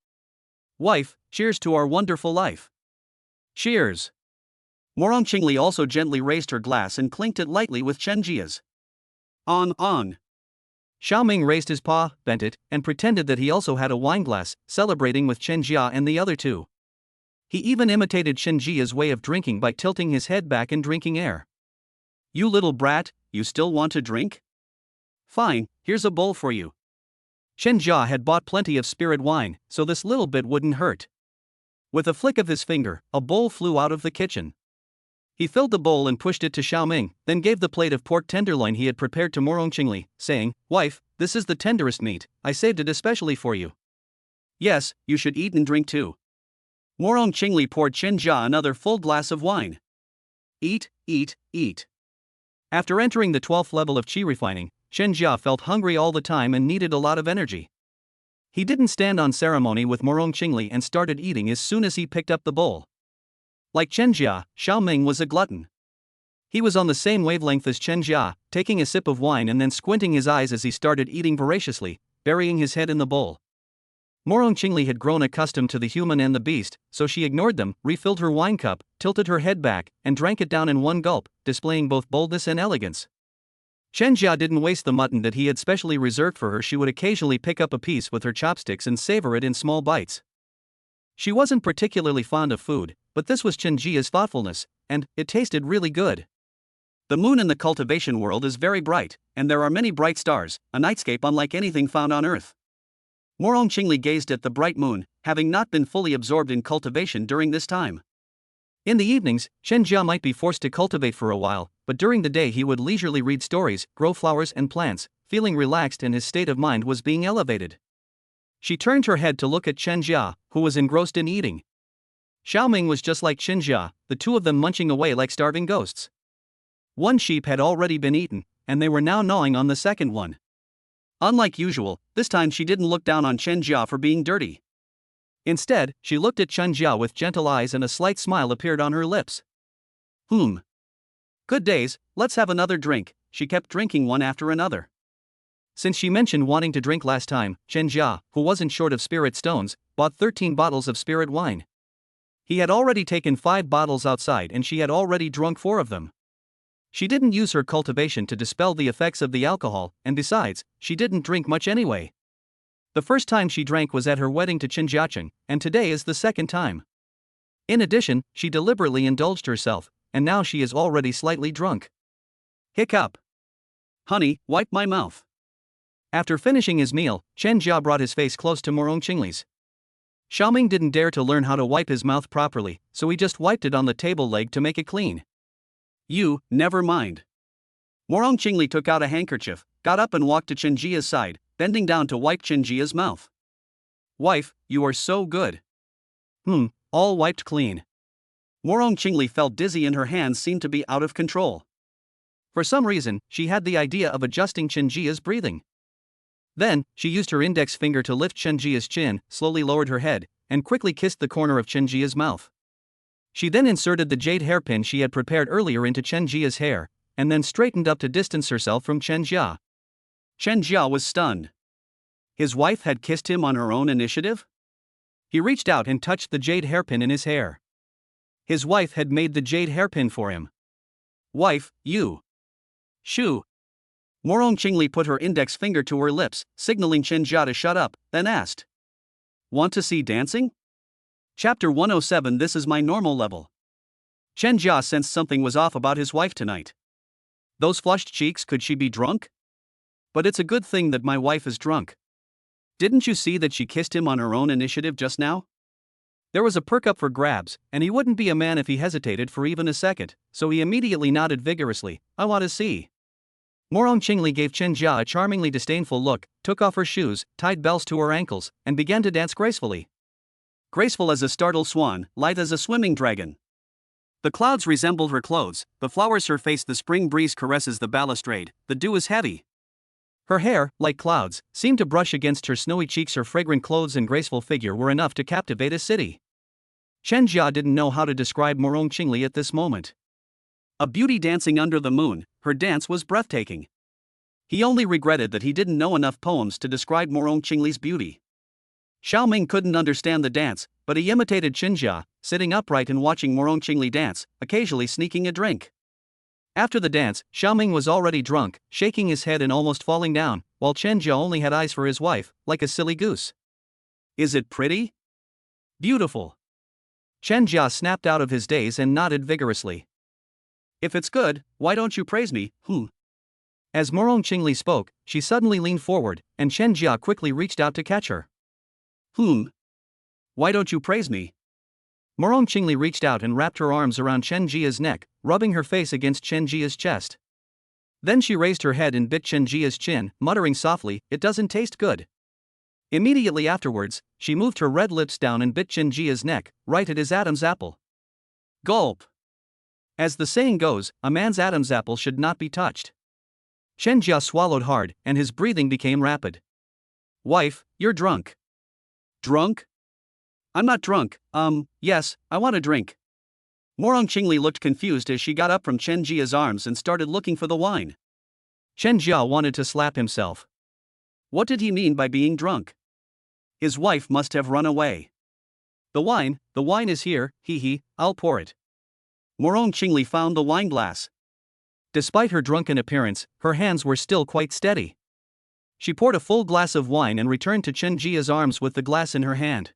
Wife, cheers to our wonderful life. Cheers. Morong Qingli also gently raised her glass and clinked it lightly with Chen Jia's. On. Xiaoming raised his paw, bent it, and pretended that he also had a wineglass, celebrating with Chen Jia and the other two. He even imitated Chen Jia's way of drinking by tilting his head back and drinking air. You little brat, you still want to drink? Fine, here's a bowl for you. Chen Jia had bought plenty of spirit wine, so this little bit wouldn't hurt. With a flick of his finger, a bowl flew out of the kitchen. He filled the bowl and pushed it to Xiaoming, then gave the plate of pork tenderloin he had prepared to Morong Qingli, saying, "Wife, this is the tenderest meat, I saved it especially for you." Yes, you should eat and drink too. Morong Qingli poured Chen Jia another full glass of wine. Eat. After entering the 12th level of qi refining, Chen Jia felt hungry all the time and needed a lot of energy. He didn't stand on ceremony with Morong Qingli and started eating as soon as he picked up the bowl. Like Chen Jia, Xiaoming was a glutton. He was on the same wavelength as Chen Jia, taking a sip of wine and then squinting his eyes as he started eating voraciously, burying his head in the bowl. Morong Qingli had grown accustomed to the human and the beast, so she ignored them, refilled her wine cup, tilted her head back, and drank it down in one gulp, displaying both boldness and elegance. Chen Jia didn't waste the mutton that he had specially reserved for her. She would occasionally pick up a piece with her chopsticks and savor it in small bites. She wasn't particularly fond of food, but this was Chen Jia's thoughtfulness, and it tasted really good. The moon in the cultivation world is very bright, and there are many bright stars, a nightscape unlike anything found on Earth. Morong Qingli gazed at the bright moon, having not been fully absorbed in cultivation during this time. In the evenings, Chen Jia might be forced to cultivate for a while, but during the day he would leisurely read stories, grow flowers and plants, feeling relaxed and his state of mind was being elevated. She turned her head to look at Chen Jia, who was engrossed in eating. Xiaoming was just like Chen Jia, the two of them munching away like starving ghosts. One sheep had already been eaten, and they were now gnawing on the second one. Unlike usual, this time she didn't look down on Chen Jia for being dirty. Instead, she looked at Chen Jia with gentle eyes and a slight smile appeared on her lips. Good days, let's have another drink. She kept drinking one after another. Since she mentioned wanting to drink last time, Chen Jia, who wasn't short of spirit stones, bought 13 bottles of spirit wine. He had already taken 5 bottles outside and she had already drunk 4 of them. She didn't use her cultivation to dispel the effects of the alcohol, and besides, she didn't drink much anyway. The first time she drank was at her wedding to Qin Jiacheng, and today is the second time. In addition, she deliberately indulged herself, and now she is already slightly drunk. Hiccup. Honey, wipe my mouth. After finishing his meal, Chen Jia brought his face close to Morong Qingli's. Xiaoming didn't dare to learn how to wipe his mouth properly, so he just wiped it on the table leg to make it clean. Never mind. Morong Qingli took out a handkerchief, got up and walked to Chen Jia's side, bending down to wipe Chen Jia's mouth. Wife, you are so good. All wiped clean. Morong Qingli felt dizzy and her hands seemed to be out of control. For some reason, she had the idea of adjusting Chen Jia's breathing. Then, she used her index finger to lift Chen Jia's chin, slowly lowered her head, and quickly kissed the corner of Chen Jia's mouth. She then inserted the jade hairpin she had prepared earlier into Chen Jia's hair, and then straightened up to distance herself from Chen Jia. Chen Jia was stunned. His wife had kissed him on her own initiative? He reached out and touched the jade hairpin in his hair. His wife had made the jade hairpin for him. Wife, you. Shoo. Morong Qingli put her index finger to her lips, signaling Chen Jia to shut up, then asked. Want to see dancing? Chapter 107. This is my normal level. Chen Jia sensed something was off about his wife tonight. Those flushed cheeks, could she be drunk? But it's a good thing that my wife is drunk. Didn't you see that she kissed him on her own initiative just now? There was a perk up for grabs, and he wouldn't be a man if he hesitated for even a second, so he immediately nodded vigorously. I want to see. Morong Qingli gave Chen Jia a charmingly disdainful look, took off her shoes, tied bells to her ankles, and began to dance gracefully. Graceful as a startled swan, light as a swimming dragon. The clouds resembled her clothes, the flowers her face, the spring breeze caresses the balustrade, the dew is heavy. Her hair, like clouds, seemed to brush against her snowy cheeks. Her fragrant clothes and graceful figure were enough to captivate a city. Chen Jia didn't know how to describe Morong Qingli at this moment. A beauty dancing under the moon, her dance was breathtaking. He only regretted that he didn't know enough poems to describe Morong Qingli's beauty. Xiaoming couldn't understand the dance, but he imitated Chen Jia, sitting upright and watching Morong Qingli dance, occasionally sneaking a drink. After the dance, Xiaoming was already drunk, shaking his head and almost falling down, while Chen Jia only had eyes for his wife, like a silly goose. Is it pretty? Beautiful. Chen Jia snapped out of his daze and nodded vigorously. If it's good, why don't you praise me, As Morong Qingli spoke, she suddenly leaned forward, and Chen Jia quickly reached out to catch her. Why don't you praise me? Morong Qingli reached out and wrapped her arms around Chen Jia's neck, rubbing her face against Chen Jia's chest. Then she raised her head and bit Chen Jia's chin, muttering softly, "It doesn't taste good." Immediately afterwards, she moved her red lips down and bit Chen Jia's neck, right at his Adam's apple. Gulp. As the saying goes, a man's Adam's apple should not be touched. Chen Jia swallowed hard, and his breathing became rapid. Wife, you're drunk. Drunk? I'm not drunk, yes, I want a drink. Morong Qingli looked confused as she got up from Chen Jia's arms and started looking for the wine. Chen Jia wanted to slap himself. What did he mean by being drunk? His wife must have run away. The wine is here, I'll pour it. Morong Qingli found the wine glass. Despite her drunken appearance, her hands were still quite steady. She poured a full glass of wine and returned to Chen Jia's arms with the glass in her hand.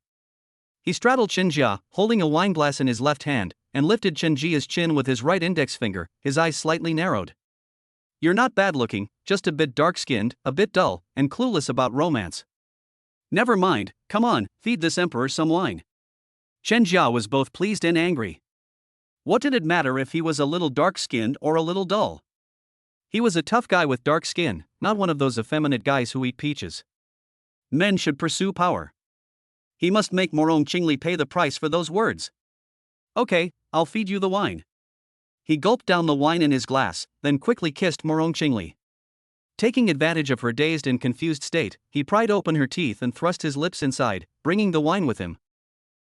He straddled Chen Jia, holding a wineglass in his left hand, and lifted Chen Jia's chin with his right index finger, his eyes slightly narrowed. "You're not bad looking, just a bit dark-skinned, a bit dull, and clueless about romance. Never mind, come on, feed this emperor some wine." Chen Jia was both pleased and angry. What did it matter if he was a little dark-skinned or a little dull? He was a tough guy with dark skin, not one of those effeminate guys who eat peaches. Men should pursue power. He must make Morong Qingli pay the price for those words. Okay, I'll feed you the wine. He gulped down the wine in his glass, then quickly kissed Morong Qingli. Taking advantage of her dazed and confused state, he pried open her teeth and thrust his lips inside, bringing the wine with him.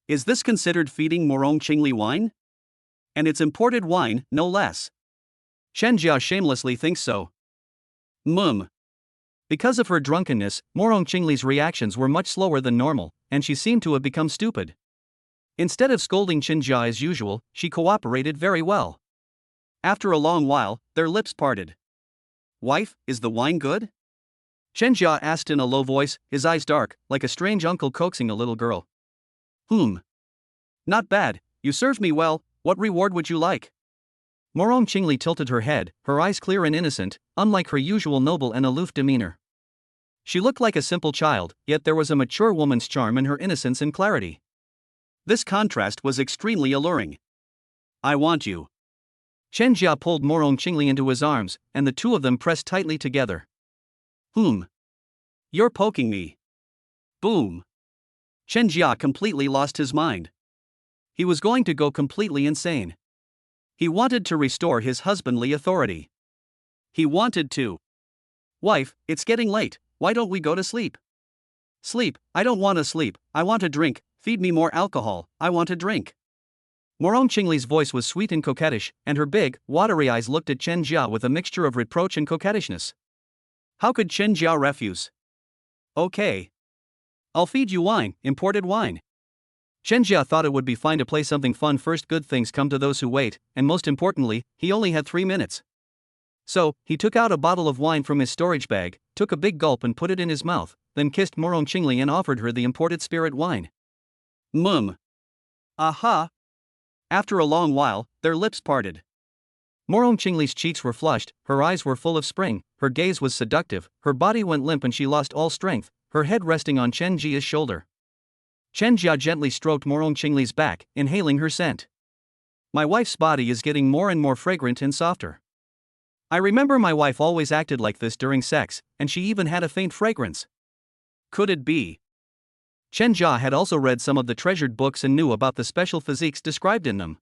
Is this considered feeding Morong Qingli wine? And it's imported wine, no less. Chen Jia shamelessly thinks so. Because of her drunkenness, Morong Qingli's reactions were much slower than normal, and she seemed to have become stupid. Instead of scolding Chen Jia as usual, she cooperated very well. After a long while, their lips parted. Wife, is the wine good? Chen Jia asked in a low voice, his eyes dark, like a strange uncle coaxing a little girl. Not bad, you served me well, what reward would you like? Morong Qingli tilted her head, her eyes clear and innocent, unlike her usual noble and aloof demeanor. She looked like a simple child, yet there was a mature woman's charm in her innocence and clarity. This contrast was extremely alluring. I want you. Chen Jia pulled Morong Qingli into his arms, and the two of them pressed tightly together. You're poking me. Boom. Chen Jia completely lost his mind. He was going to go completely insane. He wanted to restore his husbandly authority. He wanted to. Wife, it's getting late, why don't we go to sleep? Sleep, I don't want to sleep, I want a drink, feed me more alcohol, I want a drink. Morong Qingli's voice was sweet and coquettish, and her big, watery eyes looked at Chen Jia with a mixture of reproach and coquettishness. How could Chen Jia refuse? Okay. I'll feed you wine, imported wine. Chen Jia thought it would be fine to play something fun first. Good things come to those who wait, and most importantly, he only had 3 minutes. So, he took out a bottle of wine from his storage bag, took a big gulp and put it in his mouth, then kissed Morong Qingli and offered her the imported spirit wine. Aha! After a long while, their lips parted. Morong Qingli's cheeks were flushed, her eyes were full of spring, her gaze was seductive, her body went limp and she lost all strength, her head resting on Chen Jia's shoulder. Chen Jia gently stroked Morong Qingli's back, inhaling her scent. My wife's body is getting more and more fragrant and softer. I remember my wife always acted like this during sex, and she even had a faint fragrance. Could it be? Chen Jia had also read some of the treasured books and knew about the special physiques described in them.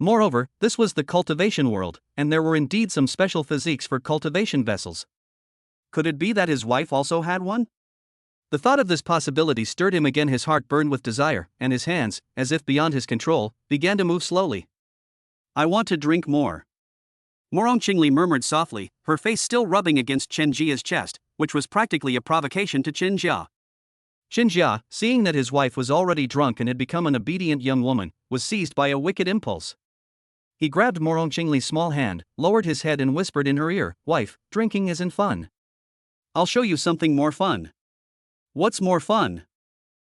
Moreover, this was the cultivation world, and there were indeed some special physiques for cultivation vessels. Could it be that his wife also had one? The thought of this possibility stirred him again. His heart burned with desire, and his hands, as if beyond his control, began to move slowly. I want to drink more. Morong Qingli murmured softly, her face still rubbing against Chen Jia's chest, which was practically a provocation to Chen Jia. Chen Jia, seeing that his wife was already drunk and had become an obedient young woman, was seized by a wicked impulse. He grabbed Morong Qingli's small hand, lowered his head and whispered in her ear, "Wife, drinking isn't fun. I'll show you something more fun." "What's more fun?"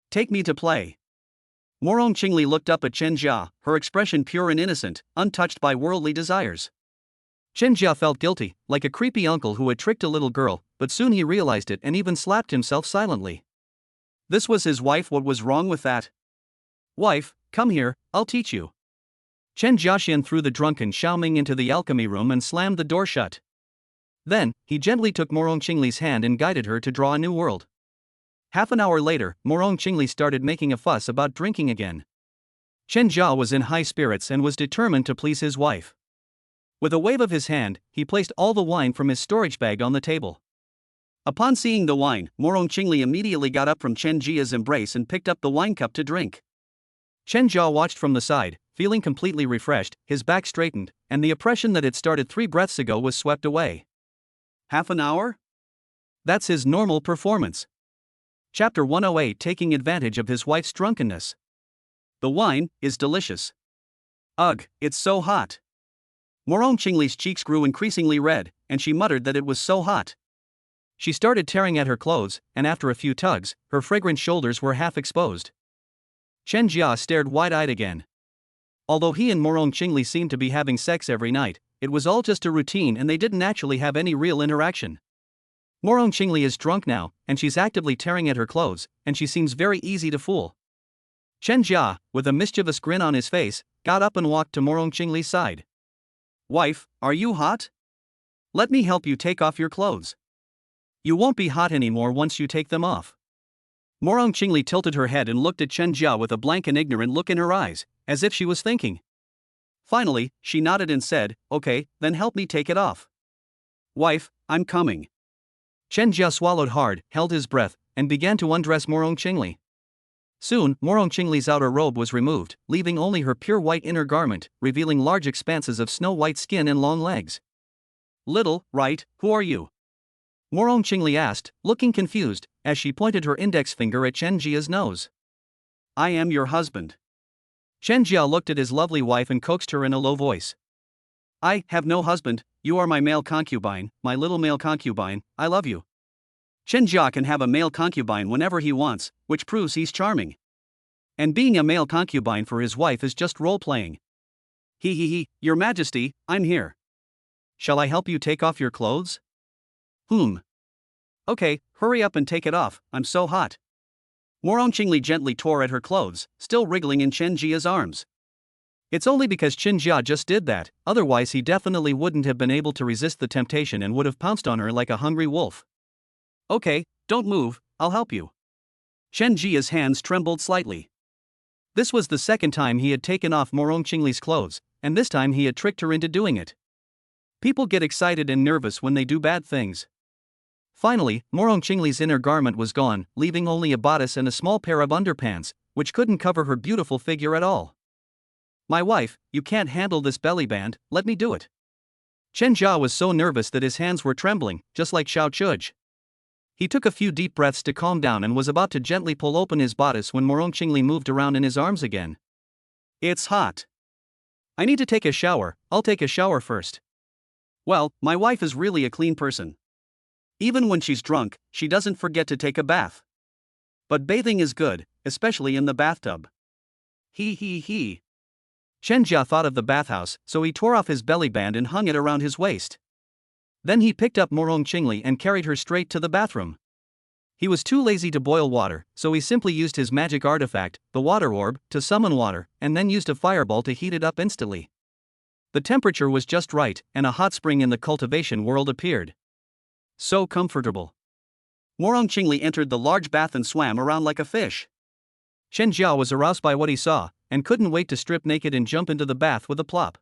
"Take me to play." Morong Qingli looked up at Chen Jia, her expression pure and innocent, untouched by worldly desires. Chen Jia felt guilty, like a creepy uncle who had tricked a little girl, but soon he realized it and even slapped himself silently. This was his wife. What was wrong with that? "Wife, come here, I'll teach you." Chen Jiaxian threw the drunken Xiaoming into the alchemy room and slammed the door shut. Then, he gently took Morong Qingli's hand and guided her to draw a new world. Half an hour later, Morong Qingli started making a fuss about drinking again. Chen Jia was in high spirits and was determined to please his wife. With a wave of his hand, he placed all the wine from his storage bag on the table. Upon seeing the wine, Morong Qingli immediately got up from Chen Jia's embrace and picked up the wine cup to drink. Chen Jia watched from the side, feeling completely refreshed, his back straightened, and the oppression that had started 3 breaths ago was swept away. Half an hour? That's his normal performance. Chapter 108, taking advantage of his wife's drunkenness. The wine is delicious. Ugh, it's so hot. Morong Qingli's cheeks grew increasingly red, and she muttered that it was so hot. She started tearing at her clothes, and after a few tugs, her fragrant shoulders were half exposed. Chen Jia stared wide-eyed again. Although he and Morong Qingli seemed to be having sex every night, it was all just a routine and they didn't actually have any real interaction. Morong Qingli is drunk now, and she's actively tearing at her clothes, and she seems very easy to fool. Chen Jia, with a mischievous grin on his face, got up and walked to Morong Qingli's side. "Wife, are you hot? Let me help you take off your clothes." "You won't be hot anymore once you take them off." Morong Qingli tilted her head and looked at Chen Jia with a blank and ignorant look in her eyes, as if she was thinking. Finally, she nodded and said, "Okay, then help me take it off." "Wife, I'm coming." Chen Jia swallowed hard, held his breath, and began to undress Morong Qingli. Soon, Morong Qingli's outer robe was removed, leaving only her pure white inner garment, revealing large expanses of snow-white skin and long legs. "Little, right, who are you?" Morong Qingli asked, looking confused, as she pointed her index finger at Chen Jia's nose. "I am your husband." Chen Jia looked at his lovely wife and coaxed her in a low voice. "I have no husband, you are my male concubine, my little male concubine, I love you." Chen Jia can have a male concubine whenever he wants, which proves he's charming. And being a male concubine for his wife is just role-playing. Your Majesty, I'm here." "Shall I help you take off your clothes?" "Okay, hurry up and take it off, I'm so hot." Morong Qingli gently tore at her clothes, still wriggling in Chen Jia's arms. It's only because Chen Jia just did that, otherwise he definitely wouldn't have been able to resist the temptation and would have pounced on her like a hungry wolf. "Okay, don't move, I'll help you." Chen Jia's hands trembled slightly. This was the second time he had taken off Morong Qingli's clothes, and this time he had tricked her into doing it. People get excited and nervous when they do bad things. Finally, Morong Qingli's inner garment was gone, leaving only a bodice and a small pair of underpants, which couldn't cover her beautiful figure at all. "My wife, you can't handle this belly band, let me do it." Chen Jia was so nervous that his hands were trembling, just like Xiao Chuj. He took a few deep breaths to calm down and was about to gently pull open his bodice when Morong Qingli moved around in his arms again. "It's hot. I need to take a shower, I'll take a shower first." "Well, my wife is really a clean person. Even when she's drunk, she doesn't forget to take a bath. But bathing is good, especially in the bathtub." Chen Jia thought of the bathhouse, so he tore off his belly band and hung it around his waist. Then he picked up Morong Qingli and carried her straight to the bathroom. He was too lazy to boil water, so he simply used his magic artifact, the water orb, to summon water, and then used a fireball to heat it up instantly. The temperature was just right, and a hot spring in the cultivation world appeared. So comfortable. Morong Qingli entered the large bath and swam around like a fish. Chen Jia was aroused by what he saw, and couldn't wait to strip naked and jump into the bath with a plop.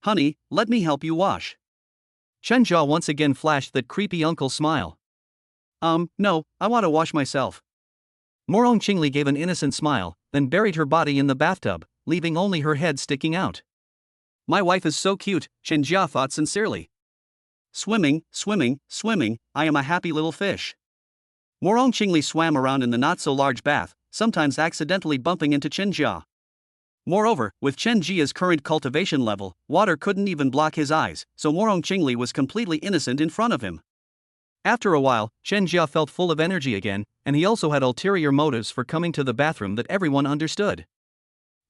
"Honey, let me help you wash." Chenjia once again flashed that creepy uncle smile. No, I want to wash myself. Morong Qingli gave an innocent smile, then buried her body in the bathtub, leaving only her head sticking out. My wife is so cute, Chenjia thought sincerely. Swimming, swimming, swimming, I am a happy little fish. Morong Qingli swam around in the not-so-large bath, sometimes accidentally bumping into Chenjia. Moreover, with Chenjia's current cultivation level, water couldn't even block his eyes, so Morong Qingli was completely innocent in front of him. After a while, Chenjia felt full of energy again, and he also had ulterior motives for coming to the bathroom that everyone understood.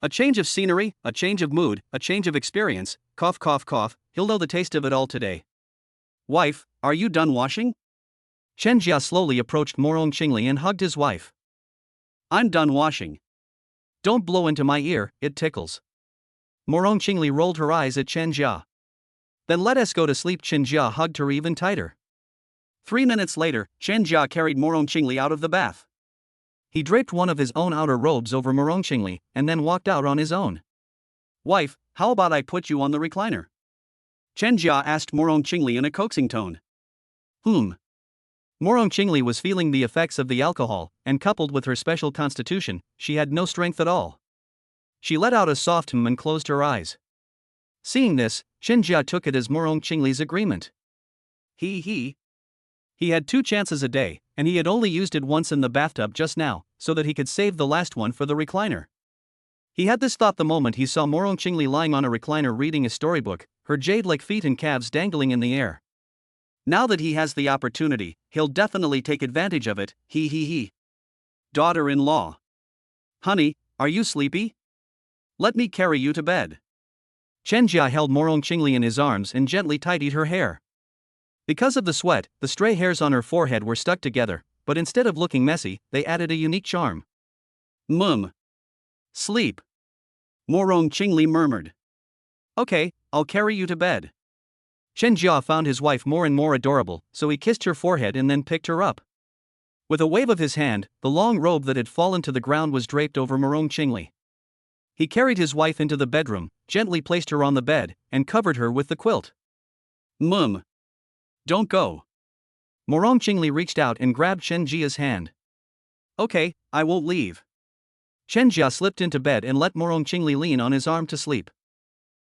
A change of scenery, a change of mood, a change of experience, cough cough cough, he'll know the taste of it all today. Wife, are you done washing? Chenjia slowly approached Morong Qingli and hugged his wife. I'm done washing. Don't blow into my ear, it tickles. Morong Qingli rolled her eyes at Chenjia. Then let us go to sleep. Chenjia hugged her even tighter. 3 minutes later, Chenjia carried Morong Qingli out of the bath. He draped one of his own outer robes over Morong Qingli, and then walked out on his own. Wife, how about I put you on the recliner? Chenjia asked Morong Qingli in a coaxing tone. Morong Qingli was feeling the effects of the alcohol, and coupled with her special constitution, she had no strength at all. She let out a soft and closed her eyes. Seeing this, Chenjia took it as Morong Qingli's agreement. He had 2 chances a day, and he had only used it once in the bathtub just now, so that he could save the last one for the recliner. He had this thought the moment he saw Morong Qingli lying on a recliner reading a storybook, her jade-like feet and calves dangling in the air. Now that he has the opportunity, he'll definitely take advantage of it, Daughter-in-law. Honey, are you sleepy? Let me carry you to bed. Chenjia held Morong Qingli in his arms and gently tidied her hair. Because of the sweat, the stray hairs on her forehead were stuck together, but instead of looking messy, they added a unique charm. Sleep. Morong Qingli murmured. Okay, I'll carry you to bed. Chenjia found his wife more and more adorable, so he kissed her forehead and then picked her up. With a wave of his hand, the long robe that had fallen to the ground was draped over Morong Qingli. He carried his wife into the bedroom, gently placed her on the bed, and covered her with the quilt. Don't go. Morong Qingli reached out and grabbed Chenjia's hand. Okay, I won't leave. Chenjia slipped into bed and let Morong Qingli lean on his arm to sleep.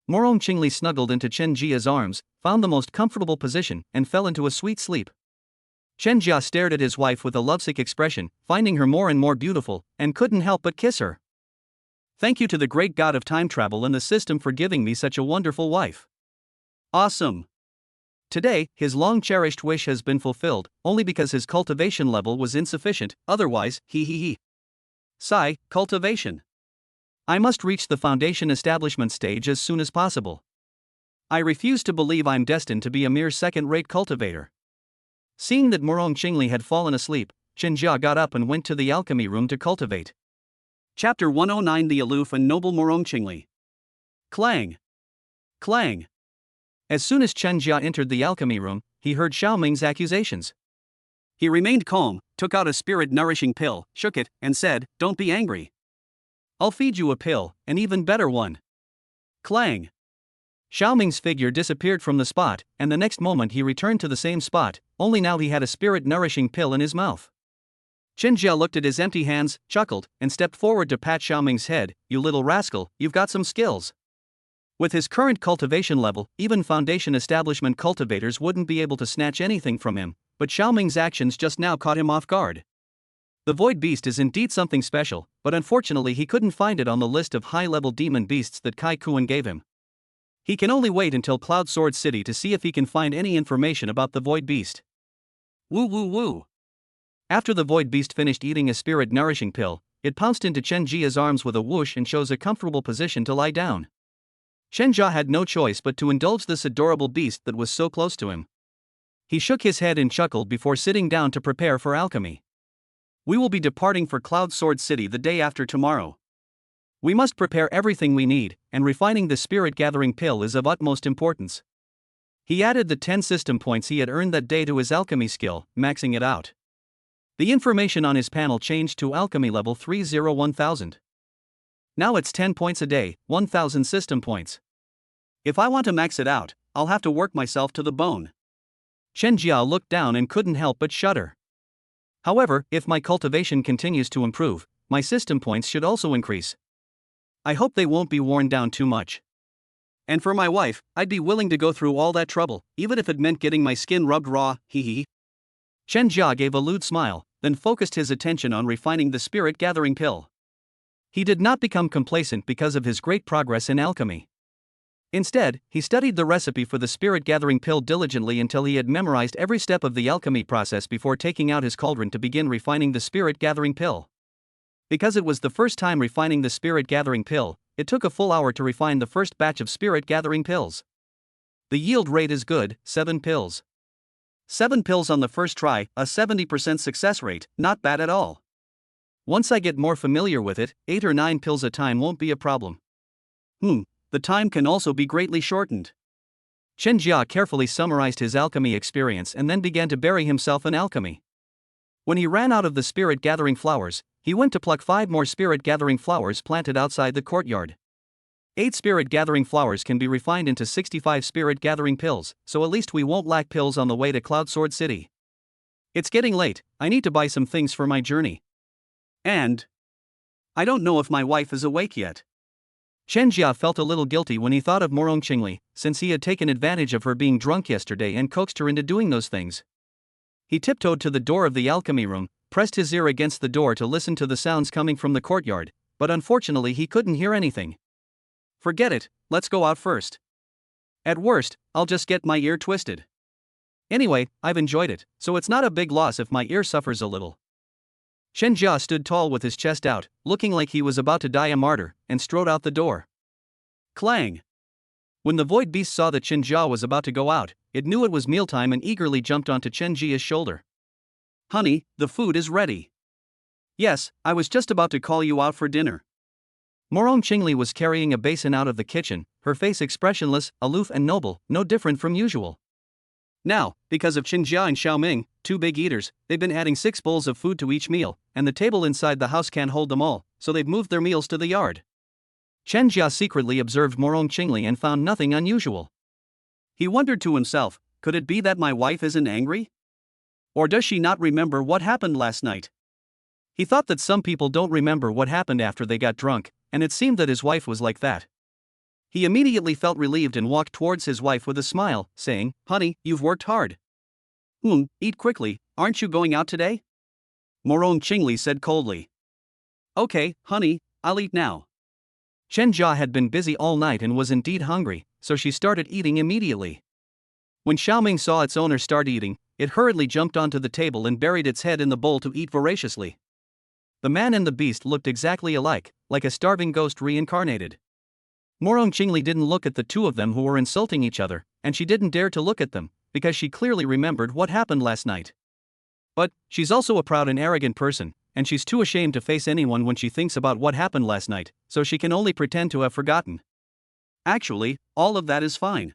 Morong Qingli snuggled into Chenjia's arms, found the most comfortable position, and fell into a sweet sleep. Chenjia stared at his wife with a lovesick expression, finding her more and more beautiful, and couldn't help but kiss her. Thank you to the great god of time travel and the system for giving me such a wonderful wife. Awesome. Today, his long-cherished wish has been fulfilled, only because his cultivation level was insufficient, otherwise, Sigh, cultivation. I must reach the foundation establishment stage as soon as possible. I refuse to believe I'm destined to be a mere second-rate cultivator. Seeing that Morong Qingli had fallen asleep, Chenjia got up and went to the alchemy room to cultivate. Chapter 109 The Aloof and Noble Morong Qingli. Clang. Clang. As soon as Chenjia entered the alchemy room, he heard Xiaoming's accusations. He remained calm, took out a spirit-nourishing pill, shook it, and said, "Don't be angry. I'll feed you a pill, an even better one." Clang. Xiaoming's figure disappeared from the spot, and the next moment he returned to the same spot, only now he had a spirit-nourishing pill in his mouth. Chenjia looked at his empty hands, chuckled, and stepped forward to pat Xiaoming's head. "You little rascal, you've got some skills." With his current cultivation level, even foundation establishment cultivators wouldn't be able to snatch anything from him, but Xiaoming's actions just now caught him off guard. The Void Beast is indeed something special, but unfortunately he couldn't find it on the list of high-level demon beasts that Kai Kuan gave him. He can only wait until Cloud Sword City to see if he can find any information about the Void Beast. Woo. After the Void Beast finished eating a spirit-nourishing pill, it pounced into Chenjia's arms with a whoosh and chose a comfortable position to lie down. Chenjia had no choice but to indulge this adorable beast that was so close to him. He shook his head and chuckled before sitting down to prepare for alchemy. We will be departing for Cloud Sword City the day after tomorrow. We must prepare everything we need, and refining the spirit-gathering pill is of utmost importance. He added the 10 system points he had earned that day to his alchemy skill, maxing it out. The information on his panel changed to alchemy level 301,000. Now it's 10 points a day, 1,000 system points. If I want to max it out, I'll have to work myself to the bone. Chen Jia looked down and couldn't help but shudder. However, if my cultivation continues to improve, my system points should also increase. I hope they won't be worn down too much. And for my wife, I'd be willing to go through all that trouble, even if it meant getting my skin rubbed raw, hee. Chen Jia gave a lewd smile, then focused his attention on refining the spirit-gathering pill. He did not become complacent because of his great progress in alchemy. Instead, he studied the recipe for the spirit-gathering pill diligently until he had memorized every step of the alchemy process before taking out his cauldron to begin refining the spirit-gathering pill. Because it was the first time refining the spirit-gathering pill, it took a full hour to refine the first batch of spirit-gathering pills. The yield rate is good, 7 pills. 7 pills on the first try, a 70% success rate, not bad at all. Once I get more familiar with it, 8 or 9 pills a time won't be a problem. The time can also be greatly shortened. Chen Jia carefully summarized his alchemy experience and then began to bury himself in alchemy. When he ran out of the spirit-gathering flowers, he went to pluck 5 more spirit-gathering flowers planted outside the courtyard. 8 spirit-gathering flowers can be refined into 65 spirit-gathering pills, so at least we won't lack pills on the way to Cloud Sword City. It's getting late, I need to buy some things for my journey. And I don't know if my wife is awake yet. Chen Jia felt a little guilty when he thought of Morong Qingli, since he had taken advantage of her being drunk yesterday and coaxed her into doing those things. He tiptoed to the door of the alchemy room, pressed his ear against the door to listen to the sounds coming from the courtyard, but unfortunately he couldn't hear anything. Forget it, let's go out first. At worst, I'll just get my ear twisted. Anyway, I've enjoyed it, so it's not a big loss if my ear suffers a little. Chen Jia stood tall with his chest out, looking like he was about to die a martyr, and strode out the door. Clang! When the void beast saw that Chen Jia was about to go out, it knew it was mealtime and eagerly jumped onto Chen Jia's shoulder. Honey, the food is ready. Yes, I was just about to call you out for dinner. Morong Qingli was carrying a basin out of the kitchen, her face expressionless, aloof and noble, no different from usual. Now, because of Chen Jia and Xiaoming, 2 big eaters, they've been adding 6 bowls of food to each meal, and the table inside the house can't hold them all, so they've moved their meals to the yard. Chen Jia secretly observed Morong Qingli and found nothing unusual. He wondered to himself, could it be that my wife isn't angry? Or does she not remember what happened last night? He thought that some people don't remember what happened after they got drunk, and it seemed that his wife was like that. He immediately felt relieved and walked towards his wife with a smile, saying, Honey, you've worked hard. Eat quickly, aren't you going out today? Morong Qingli said coldly. Okay, honey, I'll eat now. Chen Jia had been busy all night and was indeed hungry, so she started eating immediately. When Xiaoming saw its owner start eating, it hurriedly jumped onto the table and buried its head in the bowl to eat voraciously. The man and the beast looked exactly alike, like a starving ghost reincarnated. Morong Qingli didn't look at the two of them who were insulting each other, and she didn't dare to look at them, because she clearly remembered what happened last night. But she's also a proud and arrogant person, and she's too ashamed to face anyone when she thinks about what happened last night, so she can only pretend to have forgotten. Actually, all of that is fine.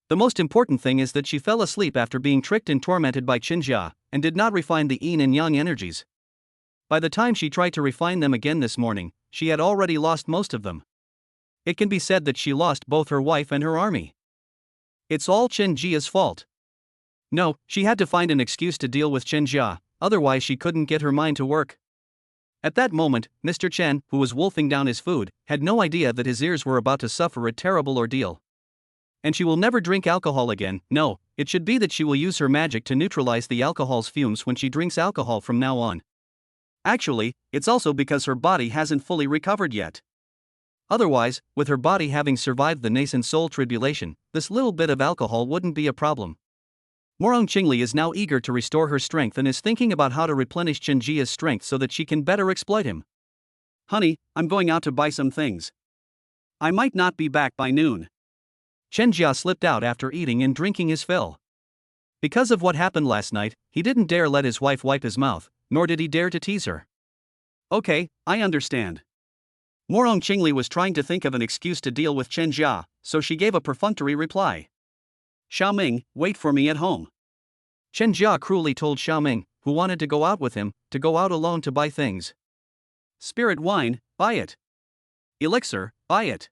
The most important thing is that she fell asleep after being tricked and tormented by Chen Jia, and did not refine the yin and yang energies. By the time she tried to refine them again this morning, she had already lost most of them. It can be said that she lost both her wife and her army. It's all Chen Jia's fault. No, she had to find an excuse to deal with Chen Jia, otherwise she couldn't get her mind to work. At that moment, Mr. Chen, who was wolfing down his food, had no idea that his ears were about to suffer a terrible ordeal. And she will never drink alcohol again. No, it should be that she will use her magic to neutralize the alcohol's fumes when she drinks alcohol from now on. Actually, it's also because her body hasn't fully recovered yet. Otherwise, with her body having survived the nascent soul tribulation, this little bit of alcohol wouldn't be a problem. Morong Qingli is now eager to restore her strength and is thinking about how to replenish Chen Jia's strength so that she can better exploit him. Honey, I'm going out to buy some things. I might not be back by noon. Chen Jia slipped out after eating and drinking his fill. Because of what happened last night, he didn't dare let his wife wipe his mouth, nor did he dare to tease her. Okay, I understand. Morong Qingli was trying to think of an excuse to deal with Chen Jia, so she gave a perfunctory reply. Xiaoming, wait for me at home. Chen Jia cruelly told Xiaoming, who wanted to go out with him, to go out alone to buy things. Spirit wine, buy it. Elixir, buy it.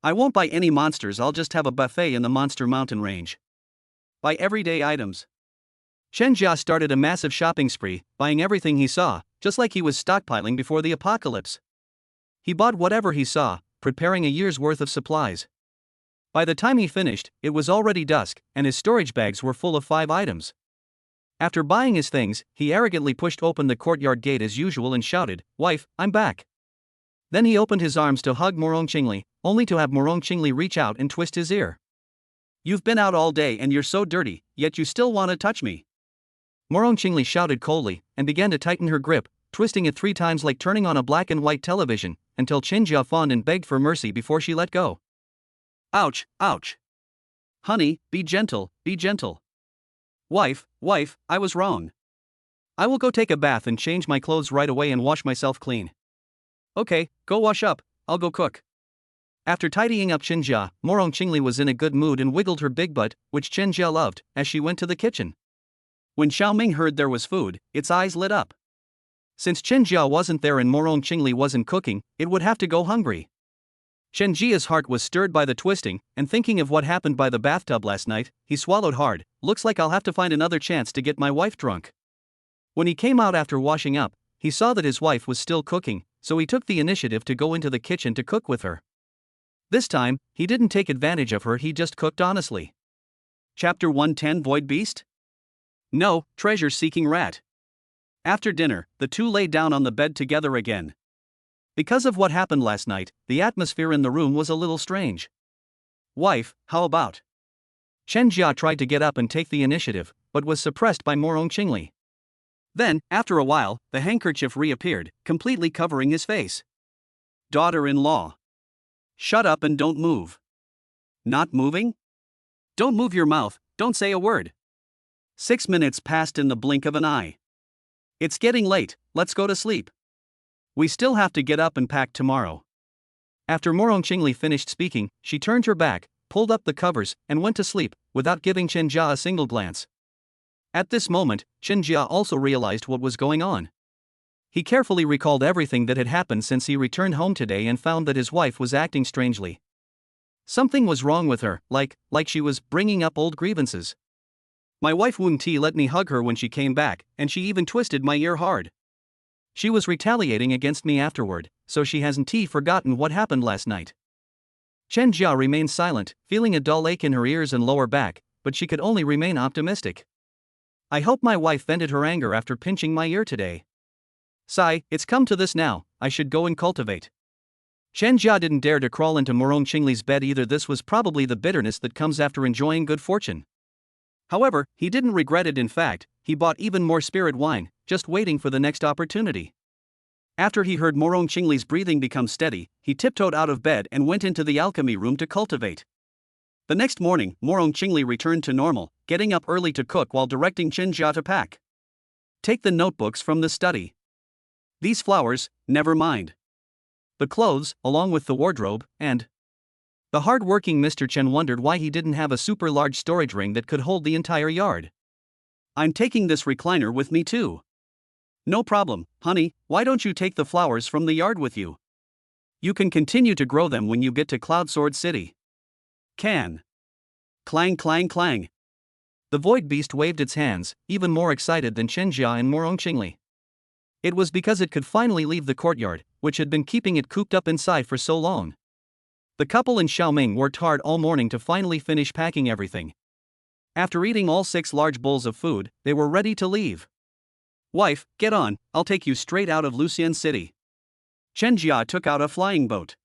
I won't buy any monsters, I'll just have a buffet in the Monster Mountain range. buy everyday items. Chen Jia started a massive shopping spree, buying everything he saw, just like he was stockpiling before the apocalypse. He bought whatever he saw, preparing a year's worth of supplies. By the time he finished, it was already dusk, and his storage bags were full of 5 items. After buying his things, he arrogantly pushed open the courtyard gate as usual and shouted, "Wife, I'm back." Then he opened his arms to hug Morong Qingli, only to have Morong Qingli reach out and twist his ear. You've been out all day and you're so dirty, yet you still want to touch me. Morong Qingli shouted coldly, and began to tighten her grip, twisting it 3 times like turning on a black and white television, until Chen Jia fawned and begged for mercy before she let go. Ouch, ouch. Honey, be gentle, be gentle. Wife, I was wrong. I will go take a bath and change my clothes right away and wash myself clean. Okay, go wash up, I'll go cook. After tidying up Chen Jia, Morong Qingli was in a good mood and wiggled her big butt, which Chen Jia loved, as she went to the kitchen. When Xiaoming heard there was food, its eyes lit up. Since Chen Jia wasn't there and Morong Qingli wasn't cooking, it would have to go hungry. Chen Jia's heart was stirred by the twisting, and thinking of what happened by the bathtub last night, he swallowed hard. Looks like I'll have to find another chance to get my wife drunk. When he came out after washing up, he saw that his wife was still cooking, so he took the initiative to go into the kitchen to cook with her. This time, he didn't take advantage of her, he just cooked honestly. Chapter 110 Void Beast? No, treasure-seeking rat. After dinner, the two lay down on the bed together again. Because of what happened last night, the atmosphere in the room was a little strange. Wife, how about? Chen Jia tried to get up and take the initiative, but was suppressed by Morong Qingli. Then, after a while, the handkerchief reappeared, completely covering his face. Daughter-in-law. Shut up and don't move. Not moving? Don't move your mouth, don't say a word. 6 minutes passed in the blink of an eye. It's getting late, let's go to sleep. We still have to get up and pack tomorrow. After Morong Qingli finished speaking, she turned her back, pulled up the covers, and went to sleep, without giving Chen Jia a single glance. At this moment, Chen Jia also realized what was going on. He carefully recalled everything that had happened since he returned home today and found that his wife was acting strangely. Something was wrong with her, like she was bringing up old grievances. My wife Wen Ti let me hug her when she came back, and she even twisted my ear hard. She was retaliating against me afterward, so she hasn't forgotten what happened last night. Chen Jia remained silent, feeling a dull ache in her ears and lower back, but she could only remain optimistic. I hope my wife vented her anger after pinching my ear today. Sigh, it's come to this now, I should go and cultivate. Chen Jia didn't dare to crawl into Morong Qingli's bed either. This was probably the bitterness that comes after enjoying good fortune. However, he didn't regret it. In fact, he bought even more spirit wine, just waiting for the next opportunity. After he heard Morong Qingli's breathing become steady, he tiptoed out of bed and went into the alchemy room to cultivate. The next morning, Morong Qingli returned to normal, getting up early to cook while directing Chen Jia to pack. Take the notebooks from the study. These flowers, never mind. The clothes, along with the wardrobe, and... The hard-working Mr. Chen wondered why he didn't have a super-large storage ring that could hold the entire yard. I'm taking this recliner with me too. No problem, honey, why don't you take the flowers from the yard with you? You can continue to grow them when you get to Cloud Sword City. Can. Clang clang clang. The void beast waved its hands, even more excited than Chen Jia and Morong Qingli. It was because it could finally leave the courtyard, which had been keeping it cooped up inside for so long. The couple and Xiaoming worked hard all morning to finally finish packing everything. After eating all 6 large bowls of food, they were ready to leave. Wife, get on, I'll take you straight out of Lucian City. Chen Jia took out a flying boat.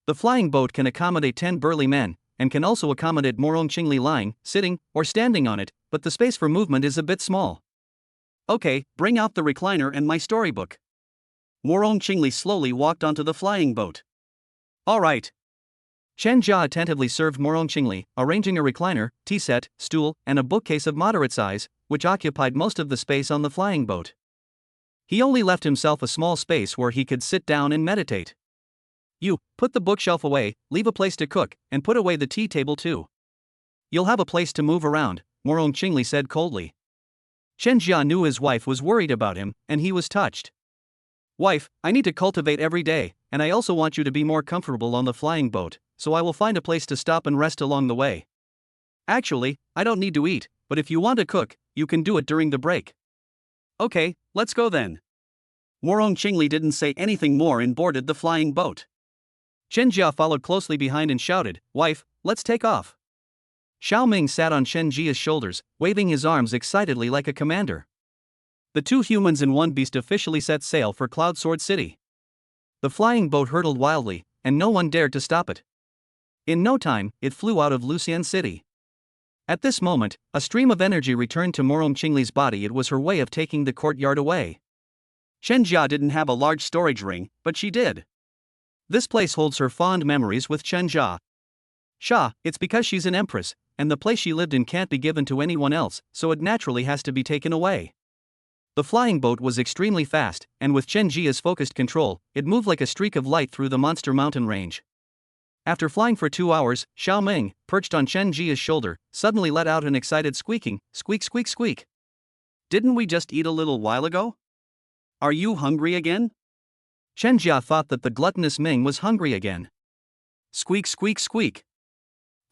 The flying boat can accommodate 10 burly men, and can also accommodate Morong Qingli lying, sitting, or standing on it, but the space for movement is a bit small. Okay, bring out the recliner and my storybook. Morong Qingli slowly walked onto the flying boat. All right. Chen Jia attentively served Morong Qingli, arranging a recliner, tea set, stool, and a bookcase of moderate size, which occupied most of the space on the flying boat. He only left himself a small space where he could sit down and meditate. You, put the bookshelf away, leave a place to cook, and put away the tea table too. You'll have a place to move around, Morong Qingli said coldly. Chen Jia knew his wife was worried about him, and he was touched. Wife, I need to cultivate every day, and I also want you to be more comfortable on the flying boat, so I will find a place to stop and rest along the way. Actually, I don't need to eat, but if you want to cook, you can do it during the break. Okay, let's go then. Morong Qingli didn't say anything more and boarded the flying boat. Chen Jia followed closely behind and shouted, "Wife, let's take off." Xiao Ming sat on Chen Jia's shoulders, waving his arms excitedly like a commander. The two humans and one beast officially set sail for Cloud Sword City. The flying boat hurtled wildly, and no one dared to stop it. In no time, it flew out of Lucian City. At this moment, a stream of energy returned to Morong Qingli's body. It was her way of taking the courtyard away. Chen Jia didn't have a large storage ring, but she did. This place holds her fond memories with Chen Jia. It's because she's an empress, and the place she lived in can't be given to anyone else, so it naturally has to be taken away. The flying boat was extremely fast, and with Chen Jia's focused control, it moved like a streak of light through the monster mountain range. After flying for 2 hours, Xiao Ming, perched on Chen Jia's shoulder, suddenly let out an excited squeaking, squeak squeak squeak. Didn't we just eat a little while ago? Are you hungry again? Chen Jia thought that the gluttonous Ming was hungry again. Squeak squeak squeak.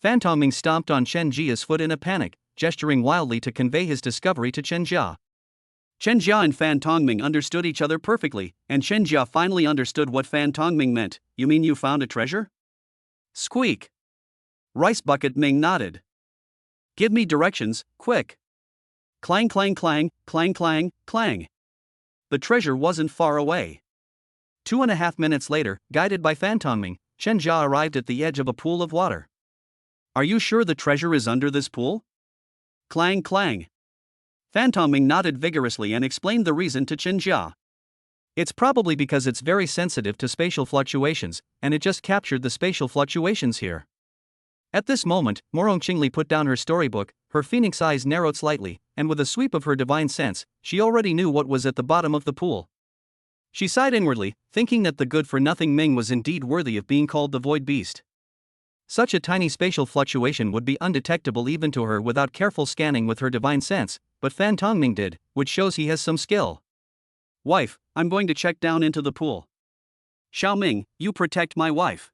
Fan Tongming stomped on Chen Jia's foot in a panic, gesturing wildly to convey his discovery to Chen Jia. Chen Jia and Fan Tongming understood each other perfectly, and Chen Jia finally understood what Fan Tongming meant. You mean you found a treasure? Squeak. Rice Bucket Ming nodded. Give me directions, quick. Clang clang clang, clang clang, clang. The treasure wasn't far away. 2.5 minutes later, guided by Fan Tongming, Chen Jia arrived at the edge of a pool of water. Are you sure the treasure is under this pool? Clang clang. Fan Tongming nodded vigorously and explained the reason to Chen Jia. It's probably because it's very sensitive to spatial fluctuations, and it just captured the spatial fluctuations here. At this moment, Morong Qingli put down her storybook, her phoenix eyes narrowed slightly, and with a sweep of her divine sense, she already knew what was at the bottom of the pool. She sighed inwardly, thinking that the good-for-nothing Ming was indeed worthy of being called the Void Beast. Such a tiny spatial fluctuation would be undetectable even to her without careful scanning with her divine sense, but Fan Tongming did, which shows he has some skill. Wife, I'm going to check down into the pool. Xiao Ming, you protect my wife.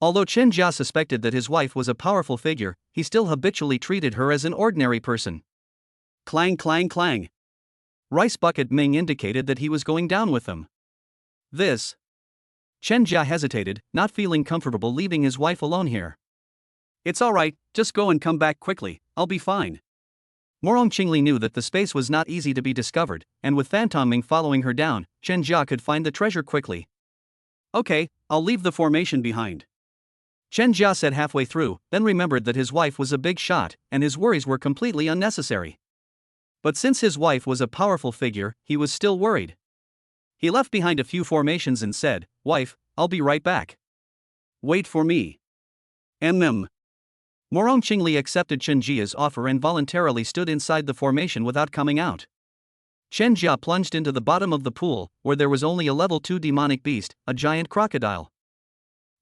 Although Chen Jia suspected that his wife was a powerful figure, he still habitually treated her as an ordinary person. Clang clang clang. Rice Bucket Ming indicated that he was going down with them. This. Chen Jia hesitated, not feeling comfortable leaving his wife alone here. It's alright, just go and come back quickly, I'll be fine. Morong Qingli knew that the space was not easy to be discovered, and with Fan Tongming following her down, Chen Jia could find the treasure quickly. Okay, I'll leave the formation behind. Chen Jia said halfway through, then remembered that his wife was a big shot, and his worries were completely unnecessary. But since his wife was a powerful figure, he was still worried. He left behind a few formations and said, Wife, I'll be right back. Wait for me. Morong Qingli accepted Chen Jia's offer and voluntarily stood inside the formation without coming out. Chen Jia plunged into the bottom of the pool, where there was only a level 2 demonic beast, a giant crocodile.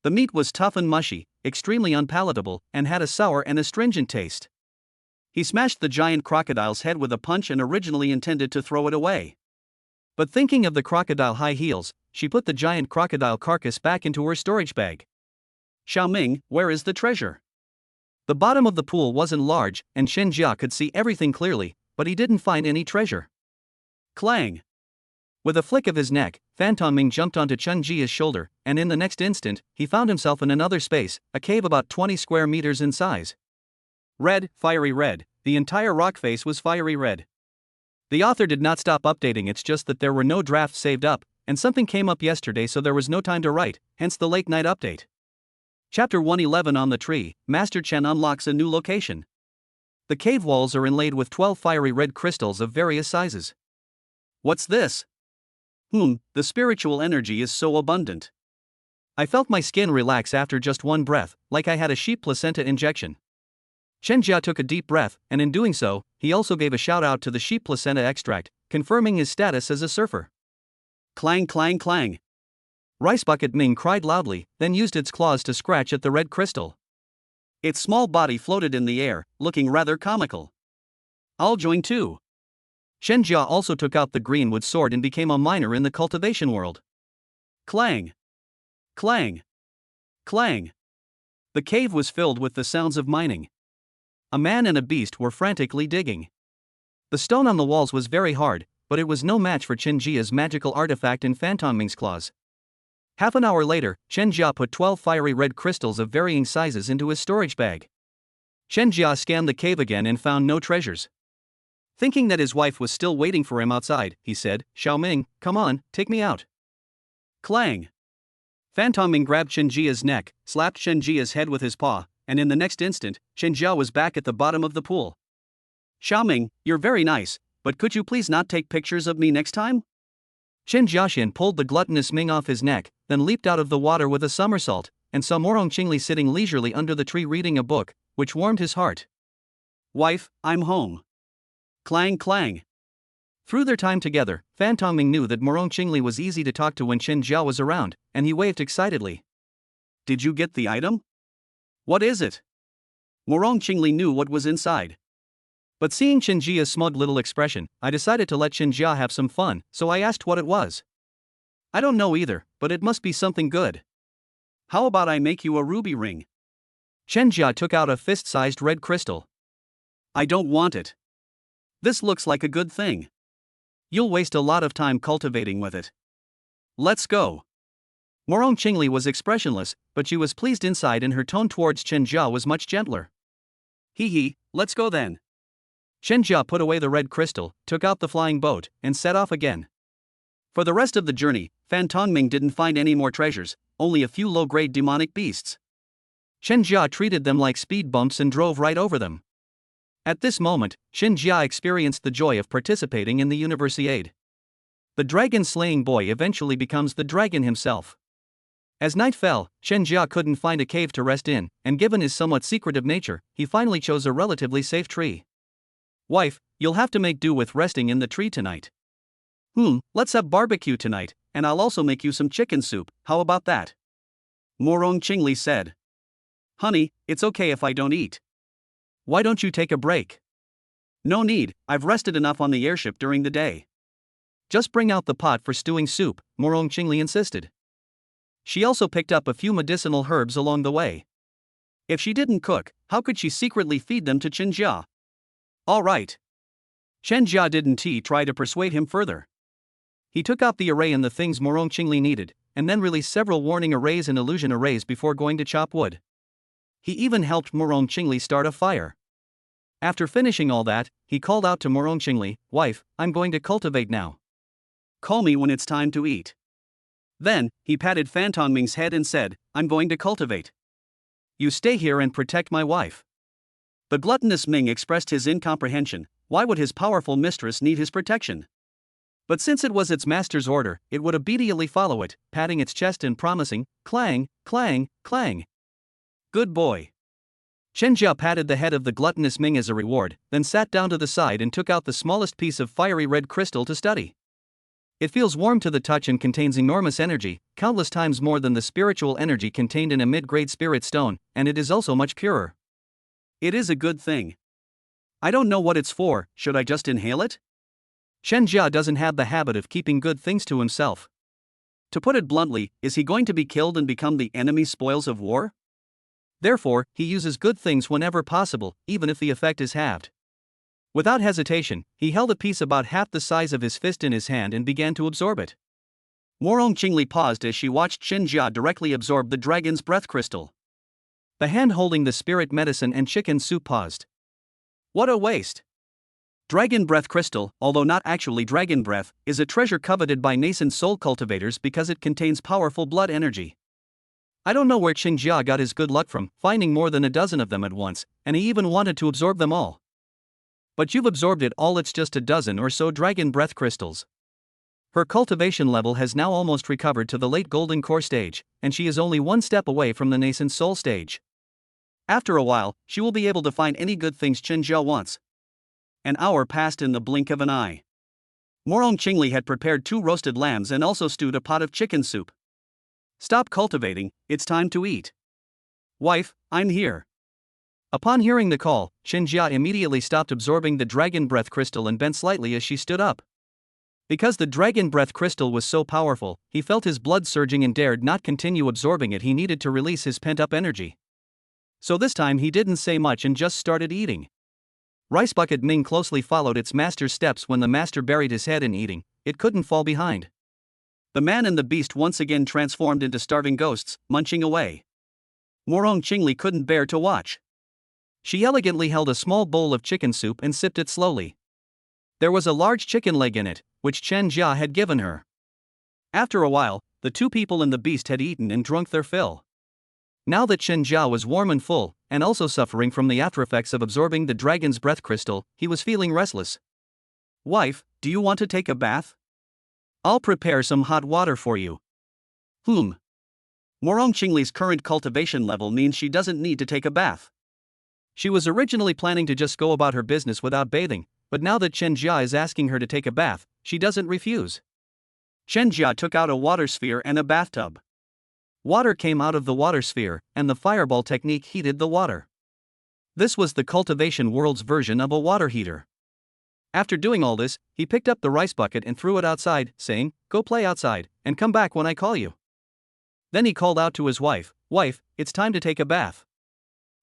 The meat was tough and mushy, extremely unpalatable, and had a sour and astringent taste. He smashed the giant crocodile's head with a punch and originally intended to throw it away. But thinking of the crocodile high heels, she put the giant crocodile carcass back into her storage bag. Xiao Ming, where is the treasure? The bottom of the pool wasn't large, and Chen Jia could see everything clearly, but he didn't find any treasure. Clang! With a flick of his neck, Fan Tongming jumped onto Chen Jia's shoulder, and in the next instant, he found himself in another space, a cave about 20 square meters in size. Red, fiery red, the entire rock face was fiery red. The author did not stop updating, it's just that there were no drafts saved up, and something came up yesterday so there was no time to write, hence the late night update. Chapter 111 On the Tree, Master Chen unlocks a new location. The cave walls are inlaid with 12 fiery red crystals of various sizes. What's this? The spiritual energy is so abundant. I felt my skin relax after just one breath, like I had a sheep placenta injection. Chen Jia took a deep breath, and in doing so, he also gave a shout out to the sheep placenta extract, confirming his status as a surfer. Clang clang clang. Rice Bucket Ming cried loudly, then used its claws to scratch at the red crystal. Its small body floated in the air, looking rather comical. I'll join too. Chen Jia also took out the greenwood sword and became a miner in the cultivation world. Clang! Clang! Clang! The cave was filled with the sounds of mining. A man and a beast were frantically digging. The stone on the walls was very hard, but it was no match for Chen Jia's magical artifact in Phantom Ming's claws. Half an hour later, Chen Jia put 12 fiery red crystals of varying sizes into his storage bag. Chen Jia scanned the cave again and found no treasures. Thinking that his wife was still waiting for him outside, he said, "Xiao Ming, come on, take me out." Clang! Phantom Ming grabbed Chen Jia's neck, slapped Chen Jia's head with his paw, and in the next instant, Chen Jia was back at the bottom of the pool. "Xiao Ming, you're very nice, but could you please not take pictures of me next time?" Chen Jiaxian pulled the gluttonous Ming off his neck, then leaped out of the water with a somersault, and saw Morong Qingli sitting leisurely under the tree reading a book, which warmed his heart. "Wife, I'm home." Clang clang. Through their time together, Phantom Ming knew that Morong Qingli was easy to talk to when Chen Jia was around, and he waved excitedly. "Did you get the item? What is it?" Morong Qingli knew what was inside. But seeing Chen Jia's smug little expression, I decided to let Chen Jia have some fun, so I asked what it was. "I don't know either, but it must be something good. How about I make you a ruby ring?" Chen Jia took out a fist-sized red crystal. "I don't want it. This looks like a good thing. You'll waste a lot of time cultivating with it. Let's go." Morong Qingli was expressionless, but she was pleased inside and her tone towards Chen Jia was much gentler. "Hee hee, let's go then." Chen Jia put away the red crystal, took out the flying boat, and set off again. For the rest of the journey, Phantom Ming didn't find any more treasures, only a few low-grade demonic beasts. Chen Jia treated them like speed bumps and drove right over them. At this moment, Chen Jia experienced the joy of participating in the Universiade. The dragon-slaying boy eventually becomes the dragon himself. As night fell, Chen Jia couldn't find a cave to rest in, and given his somewhat secretive nature, he finally chose a relatively safe tree. "Wife, you'll have to make do with resting in the tree tonight." Let's have barbecue tonight, and I'll also make you some chicken soup, how about that?" Morong Qingli said. "Honey, it's okay if I don't eat." "Why don't you take a break?" "No need, I've rested enough on the airship during the day." "Just bring out the pot for stewing soup," Morong Qingli insisted. She also picked up a few medicinal herbs along the way. If she didn't cook, how could she secretly feed them to Chen Jia? "All right." Chen Jia didn't try to persuade him further. He took out the array and the things Morong Qingli needed, and then released several warning arrays and illusion arrays before going to chop wood. He even helped Morong Qingli start a fire. After finishing all that, he called out to Morong Qingli, "Wife, I'm going to cultivate now. Call me when it's time to eat." Then, he patted Phantom Ming's head and said, "I'm going to cultivate. You stay here and protect my wife." The gluttonous Ming expressed his incomprehension. Why would his powerful mistress need his protection? But since it was its master's order, it would obediently follow it, patting its chest and promising, "Clang, clang, clang." "Good boy." Chen Jia patted the head of the gluttonous Ming as a reward, then sat down to the side and took out the smallest piece of fiery red crystal to study. It feels warm to the touch and contains enormous energy, countless times more than the spiritual energy contained in a mid-grade spirit stone, and it is also much purer. It is a good thing. I don't know what it's for, should I just inhale it? Chen Jia doesn't have the habit of keeping good things to himself. To put it bluntly, is he going to be killed and become the enemy's spoils of war? Therefore, he uses good things whenever possible, even if the effect is halved. Without hesitation, he held a piece about half the size of his fist in his hand and began to absorb it. Morong Qingli paused as she watched Chen Jia directly absorb the dragon's breath crystal. The hand holding the spirit medicine and chicken soup paused. What a waste! Dragon breath crystal, although not actually dragon breath, is a treasure coveted by nascent soul cultivators because it contains powerful blood energy. I don't know where Chen Jia got his good luck from, finding more than a dozen of them at once, and he even wanted to absorb them all. But you've absorbed it all, it's just a dozen or so dragon breath crystals. Her cultivation level has now almost recovered to the late golden core stage, and she is only one step away from the nascent soul stage. After a while, she will be able to find any good things Chen Jia wants. An hour passed in the blink of an eye. Morong Qingli had prepared 2 roasted lambs and also stewed a pot of chicken soup. Stop cultivating, it's time to eat. Wife, I'm here. Upon hearing the call, Chen Jia immediately stopped absorbing the dragon breath crystal and bent slightly as she stood up. Because the dragon breath crystal was so powerful, he felt his blood surging and dared not continue absorbing it. He needed to release his pent-up energy. So this time he didn't say much and just started eating. Rice Bucket Ming closely followed its master's steps. When the master buried his head in eating, it couldn't fall behind. The man and the beast once again transformed into starving ghosts, munching away. Morong Qingli couldn't bear to watch. She elegantly held a small bowl of chicken soup and sipped it slowly. There was a large chicken leg in it, which Chen Jia had given her. After a while, the two people and the beast had eaten and drunk their fill. Now that Chen Jia was warm and full, and also suffering from the aftereffects of absorbing the dragon's breath crystal, he was feeling restless. Wife, do you want to take a bath? I'll prepare some hot water for you. Morong Qingli's current cultivation level means she doesn't need to take a bath. She was originally planning to just go about her business without bathing, but now that Chen Jia is asking her to take a bath, she doesn't refuse. Chen Jia took out a water sphere and a bathtub. Water came out of the water sphere, and the fireball technique heated the water. This was the cultivation world's version of a water heater. After doing all this, he picked up the rice bucket and threw it outside, saying, "Go play outside, and come back when I call you." Then he called out to his wife, "Wife, it's time to take a bath."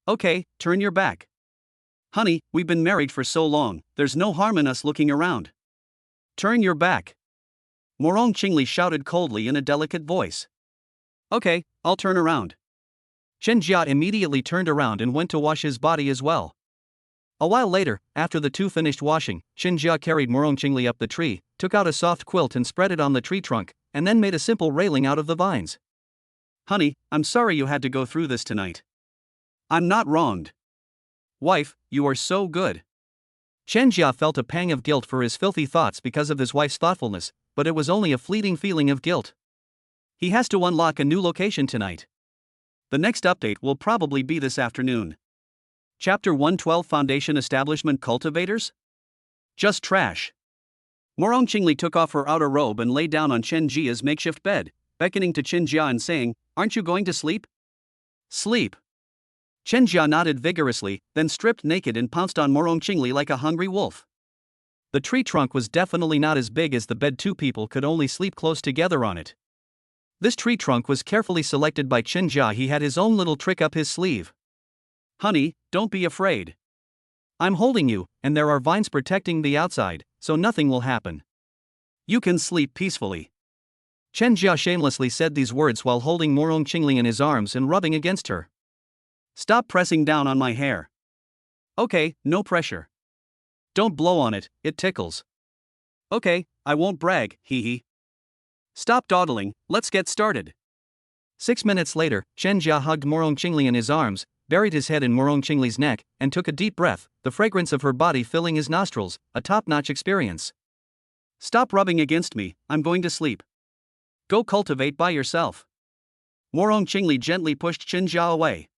"Okay, turn your back. Honey, we've been married for so long, there's no harm in us looking around. Turn your back." Morong Qingli shouted coldly in a delicate voice. "Okay, I'll turn around." Chen Jia immediately turned around and went to wash his body as well. A while later, after the two finished washing, Chen Jia carried Morong Qingli up the tree, took out a soft quilt and spread it on the tree trunk, and then made a simple railing out of the vines. "Honey, I'm sorry you had to go through this tonight. I'm not wronged. Wife, you are so good." Chen Jia felt a pang of guilt for his filthy thoughts because of his wife's thoughtfulness, but it was only a fleeting feeling of guilt. He has to unlock a new location tonight. The next update will probably be this afternoon. Chapter 112 Foundation Establishment Cultivators? Just trash. Morong Qingli took off her outer robe and lay down on Chen Jia's makeshift bed, beckoning to Chen Jia and saying, "Aren't you going to sleep?" "Sleep." Chen Jia nodded vigorously, then stripped naked and pounced on Morong Qingli like a hungry wolf. The tree trunk was definitely not as big as the bed. Two people could only sleep close together on it. This tree trunk was carefully selected by Chen Jia. He had his own little trick up his sleeve. "Honey, don't be afraid. I'm holding you, and there are vines protecting the outside, so nothing will happen. You can sleep peacefully." Chen Jia shamelessly said these words while holding Morong Qingli in his arms and rubbing against her. "Stop pressing down on my hair." "Okay, no pressure." "Don't blow on it, it tickles." "Okay, I won't brag, hee hee." "Stop dawdling, let's get started." 6 minutes later, Chen Jia hugged Morong Qingli in his arms, buried his head in Morong Qingli's neck, and took a deep breath, the fragrance of her body filling his nostrils, a top-notch experience. "Stop rubbing against me, I'm going to sleep. Go cultivate by yourself." Morong Qingli gently pushed Chen Jia away.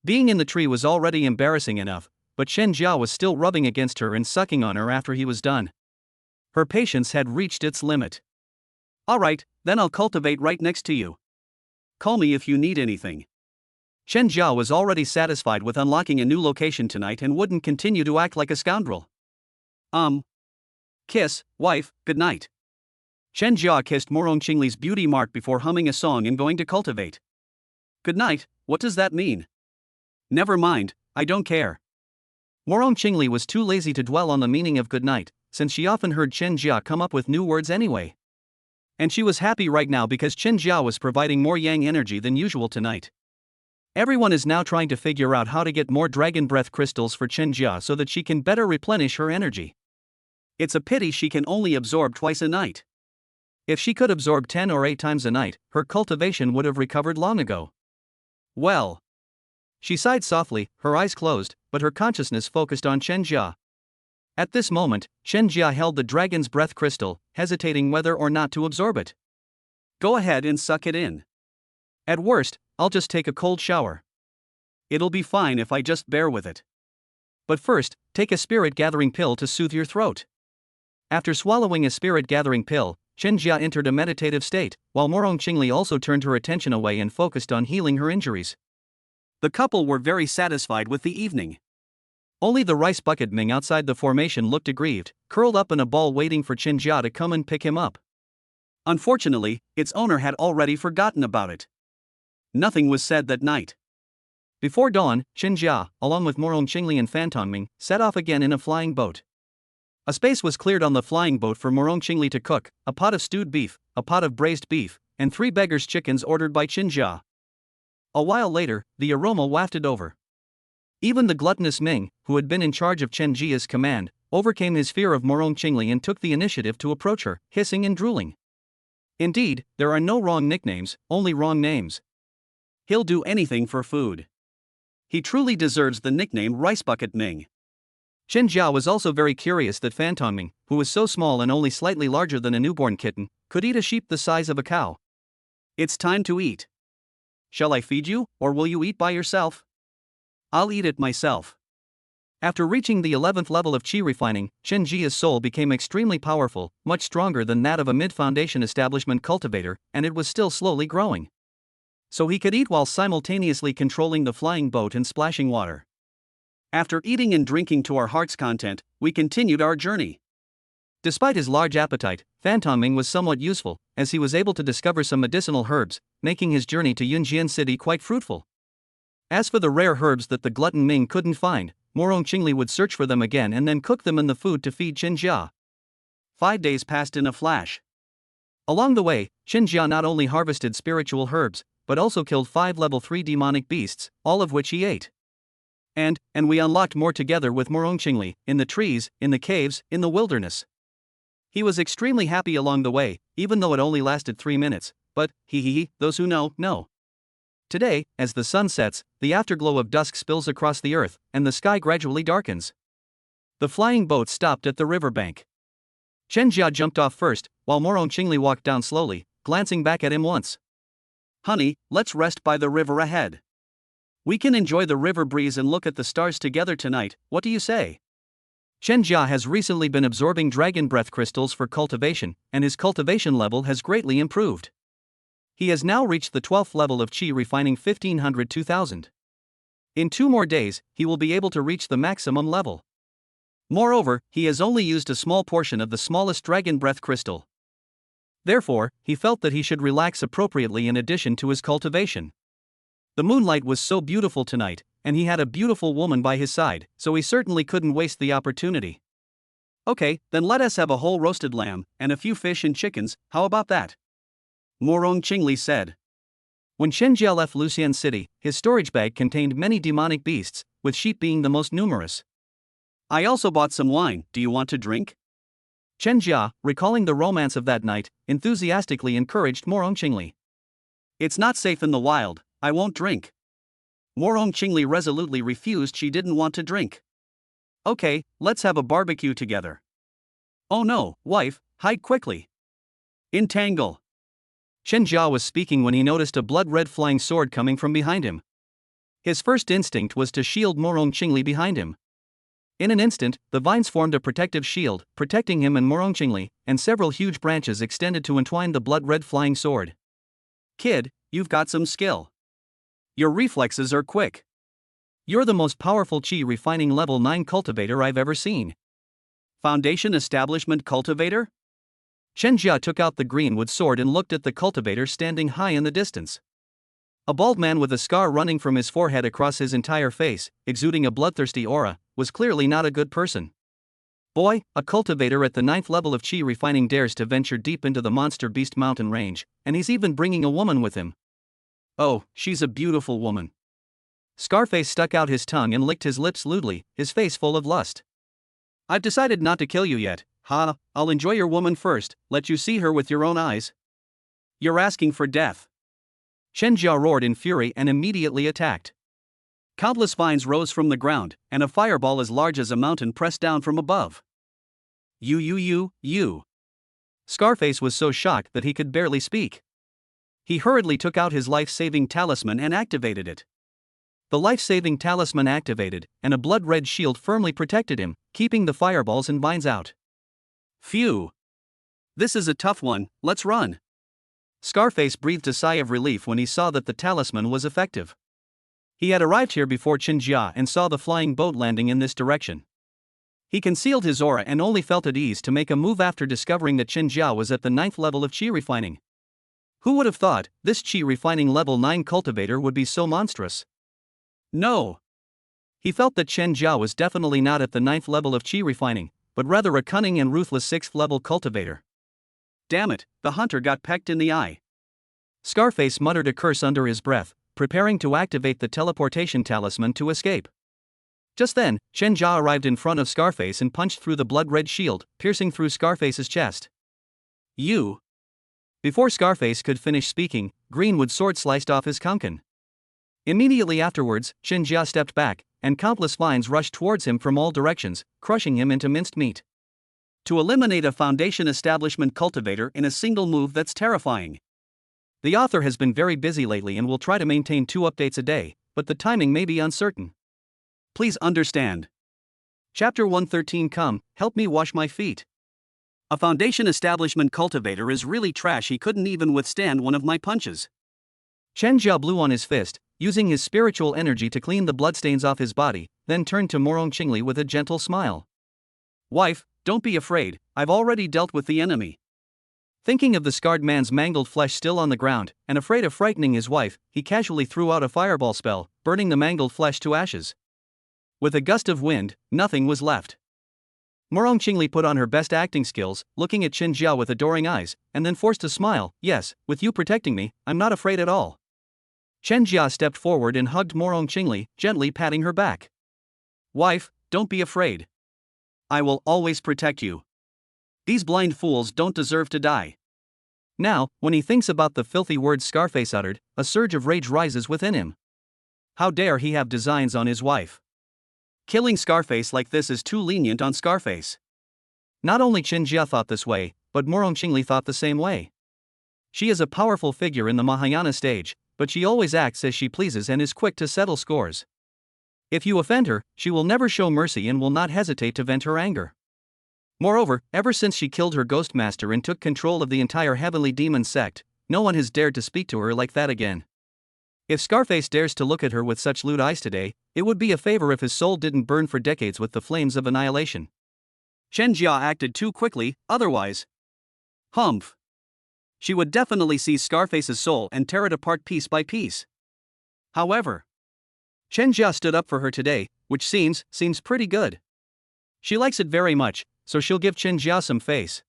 Being in the tree was already embarrassing enough, but Chen Jia was still rubbing against her and sucking on her after he was done. Her patience had reached its limit. "Alright, then I'll cultivate right next to you. Call me if you need anything." Chen Jia was already satisfied with unlocking a new location tonight and wouldn't continue to act like a scoundrel. Kiss, wife, good night." Chen Jia kissed Morong Qingli's beauty mark before humming a song and going to cultivate. "Good night, what does that mean?" "Never mind, I don't care." Morong Qingli was too lazy to dwell on the meaning of good night, since she often heard Chen Jia come up with new words anyway. And she was happy right now because Chen Jia was providing more yang energy than usual tonight. Everyone is now trying to figure out how to get more dragon breath crystals for Chen Jia so that she can better replenish her energy. It's a pity she can only absorb twice a night. If she could absorb 10 or 8 times a night, her cultivation would have recovered long ago. Well. She sighed softly, her eyes closed, but her consciousness focused on Chen Jia. At this moment, Chen Jia held the dragon's breath crystal, hesitating whether or not to absorb it. "Go ahead and suck it in. At worst, I'll just take a cold shower. It'll be fine if I just bear with it. But first, take a spirit-gathering pill to soothe your throat." After swallowing a spirit-gathering pill, Chen Jia entered a meditative state, while Morong Qingli also turned her attention away and focused on healing her injuries. The couple were very satisfied with the evening. Only the rice bucket Ming outside the formation looked aggrieved, curled up in a ball waiting for Chen Jia to come and pick him up. Unfortunately, its owner had already forgotten about it. Nothing was said that night. Before dawn, Qin Jia, along with Morong Qingli and Fan Tongming, set off again in a flying boat. A space was cleared on the flying boat for Morong Qingli to cook, a pot of stewed beef, a pot of braised beef, and 3 beggars' chickens ordered by Qin Jia. A while later, the aroma wafted over. Even the gluttonous Ming, who had been in charge of Chen Jia's command, overcame his fear of Morong Qingli and took the initiative to approach her, hissing and drooling. Indeed, there are no wrong nicknames, only wrong names. He'll do anything for food. He truly deserves the nickname Rice Bucket Ming. Qin Jia was also very curious that Fan Tongming, who was so small and only slightly larger than a newborn kitten, could eat a sheep the size of a cow. It's time to eat. Shall I feed you, or will you eat by yourself? I'll eat it myself. After reaching the 11th level of qi refining, Qin Jia's soul became extremely powerful, much stronger than that of a mid-foundation establishment cultivator, and it was still slowly growing. So he could eat while simultaneously controlling the flying boat and splashing water. After eating and drinking to our heart's content, we continued our journey. Despite his large appetite, Fan Tongming was somewhat useful, as he was able to discover some medicinal herbs, making his journey to Yunjian City quite fruitful. As for the rare herbs that the glutton Ming couldn't find, Morong Qingli would search for them again and then cook them in the food to feed Qin Jia. 5 days passed in a flash. Along the way, Qin Jia not only harvested spiritual herbs, but also killed 5 level 3 demonic beasts, all of which he ate. And we unlocked more together with Morong Qingli, in the trees, in the caves, in the wilderness. He was extremely happy along the way, even though it only lasted 3 minutes, but, those who know, know. Today, as the sun sets, the afterglow of dusk spills across the earth, and the sky gradually darkens. The flying boat stopped at the riverbank. Qin Jia jumped off first, while Morong Qingli walked down slowly, glancing back at him once. Honey, let's rest by the river ahead. We can enjoy the river breeze and look at the stars together tonight, what do you say? Qin Jia has recently been absorbing dragon breath crystals for cultivation, and his cultivation level has greatly improved. He has now reached the 12th level of qi refining 1500-2000. In 2 more days, he will be able to reach the maximum level. Moreover, he has only used a small portion of the smallest dragon breath crystal. Therefore, he felt that he should relax appropriately in addition to his cultivation. The moonlight was so beautiful tonight, and he had a beautiful woman by his side, so he certainly couldn't waste the opportunity. Okay, then let us have a whole roasted lamb, and a few fish and chickens, how about that? Morong Qingli said. When Qin Jia left Lucian City, his storage bag contained many demonic beasts, with sheep being the most numerous. I also bought some wine, do you want to drink? Qin Jia, recalling the romance of that night, enthusiastically encouraged Morong Qingli. It's not safe in the wild, I won't drink. Morong Qingli resolutely refused, she didn't want to drink. Okay, let's have a barbecue together. Oh no, wife, hide quickly. Entangle. Qin Jia was speaking when he noticed a blood-red flying sword coming from behind him. His first instinct was to shield Morong Qingli behind him. In an instant, the vines formed a protective shield, protecting him and Morong Qingli, and several huge branches extended to entwine the blood-red flying sword. Kid, you've got some skill. Your reflexes are quick. You're the most powerful qi refining level 9 cultivator I've ever seen. Foundation Establishment Cultivator? Qin Jia took out the greenwood sword and looked at the cultivator standing high in the distance. A bald man with a scar running from his forehead across his entire face, exuding a bloodthirsty aura, was clearly not a good person. Boy, a cultivator at the 9th level of qi refining dares to venture deep into the monster beast mountain range, and he's even bringing a woman with him. Oh, she's a beautiful woman. Scarface stuck out his tongue and licked his lips lewdly, his face full of lust. I've decided not to kill you yet, I'll enjoy your woman first, let you see her with your own eyes. You're asking for death. Qin Jia roared in fury and immediately attacked. Countless vines rose from the ground, and a fireball as large as a mountain pressed down from above. You. Scarface was so shocked that he could barely speak. He hurriedly took out his life-saving talisman and activated it. The life-saving talisman activated, and a blood-red shield firmly protected him, keeping the fireballs and vines out. Phew. This is a tough one, let's run. Scarface breathed a sigh of relief when he saw that the talisman was effective. He had arrived here before Qin Jia and saw the flying boat landing in this direction. He concealed his aura and only felt at ease to make a move after discovering that Qin Jia was at the 9th level of qi refining. Who would have thought this qi refining level 9 cultivator would be so monstrous? No. He felt that Chen Jia was definitely not at the 9th level of qi refining, but rather a cunning and ruthless 6th level cultivator. Damn it, the hunter got pecked in the eye. Scarface muttered a curse under his breath, preparing to activate the teleportation talisman to escape. Just then, Chen Jia arrived in front of Scarface and punched through the blood-red shield, piercing through Scarface's chest. You. Before Scarface could finish speaking, Greenwood sword sliced off his kanken. Immediately afterwards, Chen Jia stepped back, and countless vines rushed towards him from all directions, crushing him into minced meat. To eliminate a Foundation establishment cultivator in a single move, that's terrifying. The author has been very busy lately and will try to maintain 2 updates a day, but the timing may be uncertain. Please understand. Chapter 113. Come, help me wash my feet. A Foundation establishment cultivator is really trash. He couldn't even withstand one of my punches. Chen Jia blew on his fist, using his spiritual energy to clean the bloodstains off his body, then turned to Morong Qingli with a gentle smile. Wife, don't be afraid, I've already dealt with the enemy. Thinking of the scarred man's mangled flesh still on the ground, and afraid of frightening his wife, he casually threw out a fireball spell, burning the mangled flesh to ashes. With a gust of wind, nothing was left. Morong Qingli put on her best acting skills, looking at Chen Jia with adoring eyes, and then forced a smile. Yes, with you protecting me, I'm not afraid at all. Chen Jia stepped forward and hugged Morong Qingli, gently patting her back. Wife, don't be afraid. I will always protect you. These blind fools don't deserve to die. Now, when he thinks about the filthy words Scarface uttered, a surge of rage rises within him. How dare he have designs on his wife? Killing Scarface like this is too lenient on Scarface. Not only Chen Jia thought this way, but Morong Qingli thought the same way. She is a powerful figure in the Mahayana stage, but she always acts as she pleases and is quick to settle scores. If you offend her, she will never show mercy and will not hesitate to vent her anger. Moreover, ever since she killed her ghost master and took control of the entire heavenly demon sect, no one has dared to speak to her like that again. If Scarface dares to look at her with such lewd eyes today, it would be a favor if his soul didn't burn for decades with the flames of annihilation. Chen Jia acted too quickly, otherwise. Humph. She would definitely seize Scarface's soul and tear it apart piece by piece. However, Chen Jia stood up for her today, which seems pretty good. She likes it very much, so she'll give Chen Jia some face.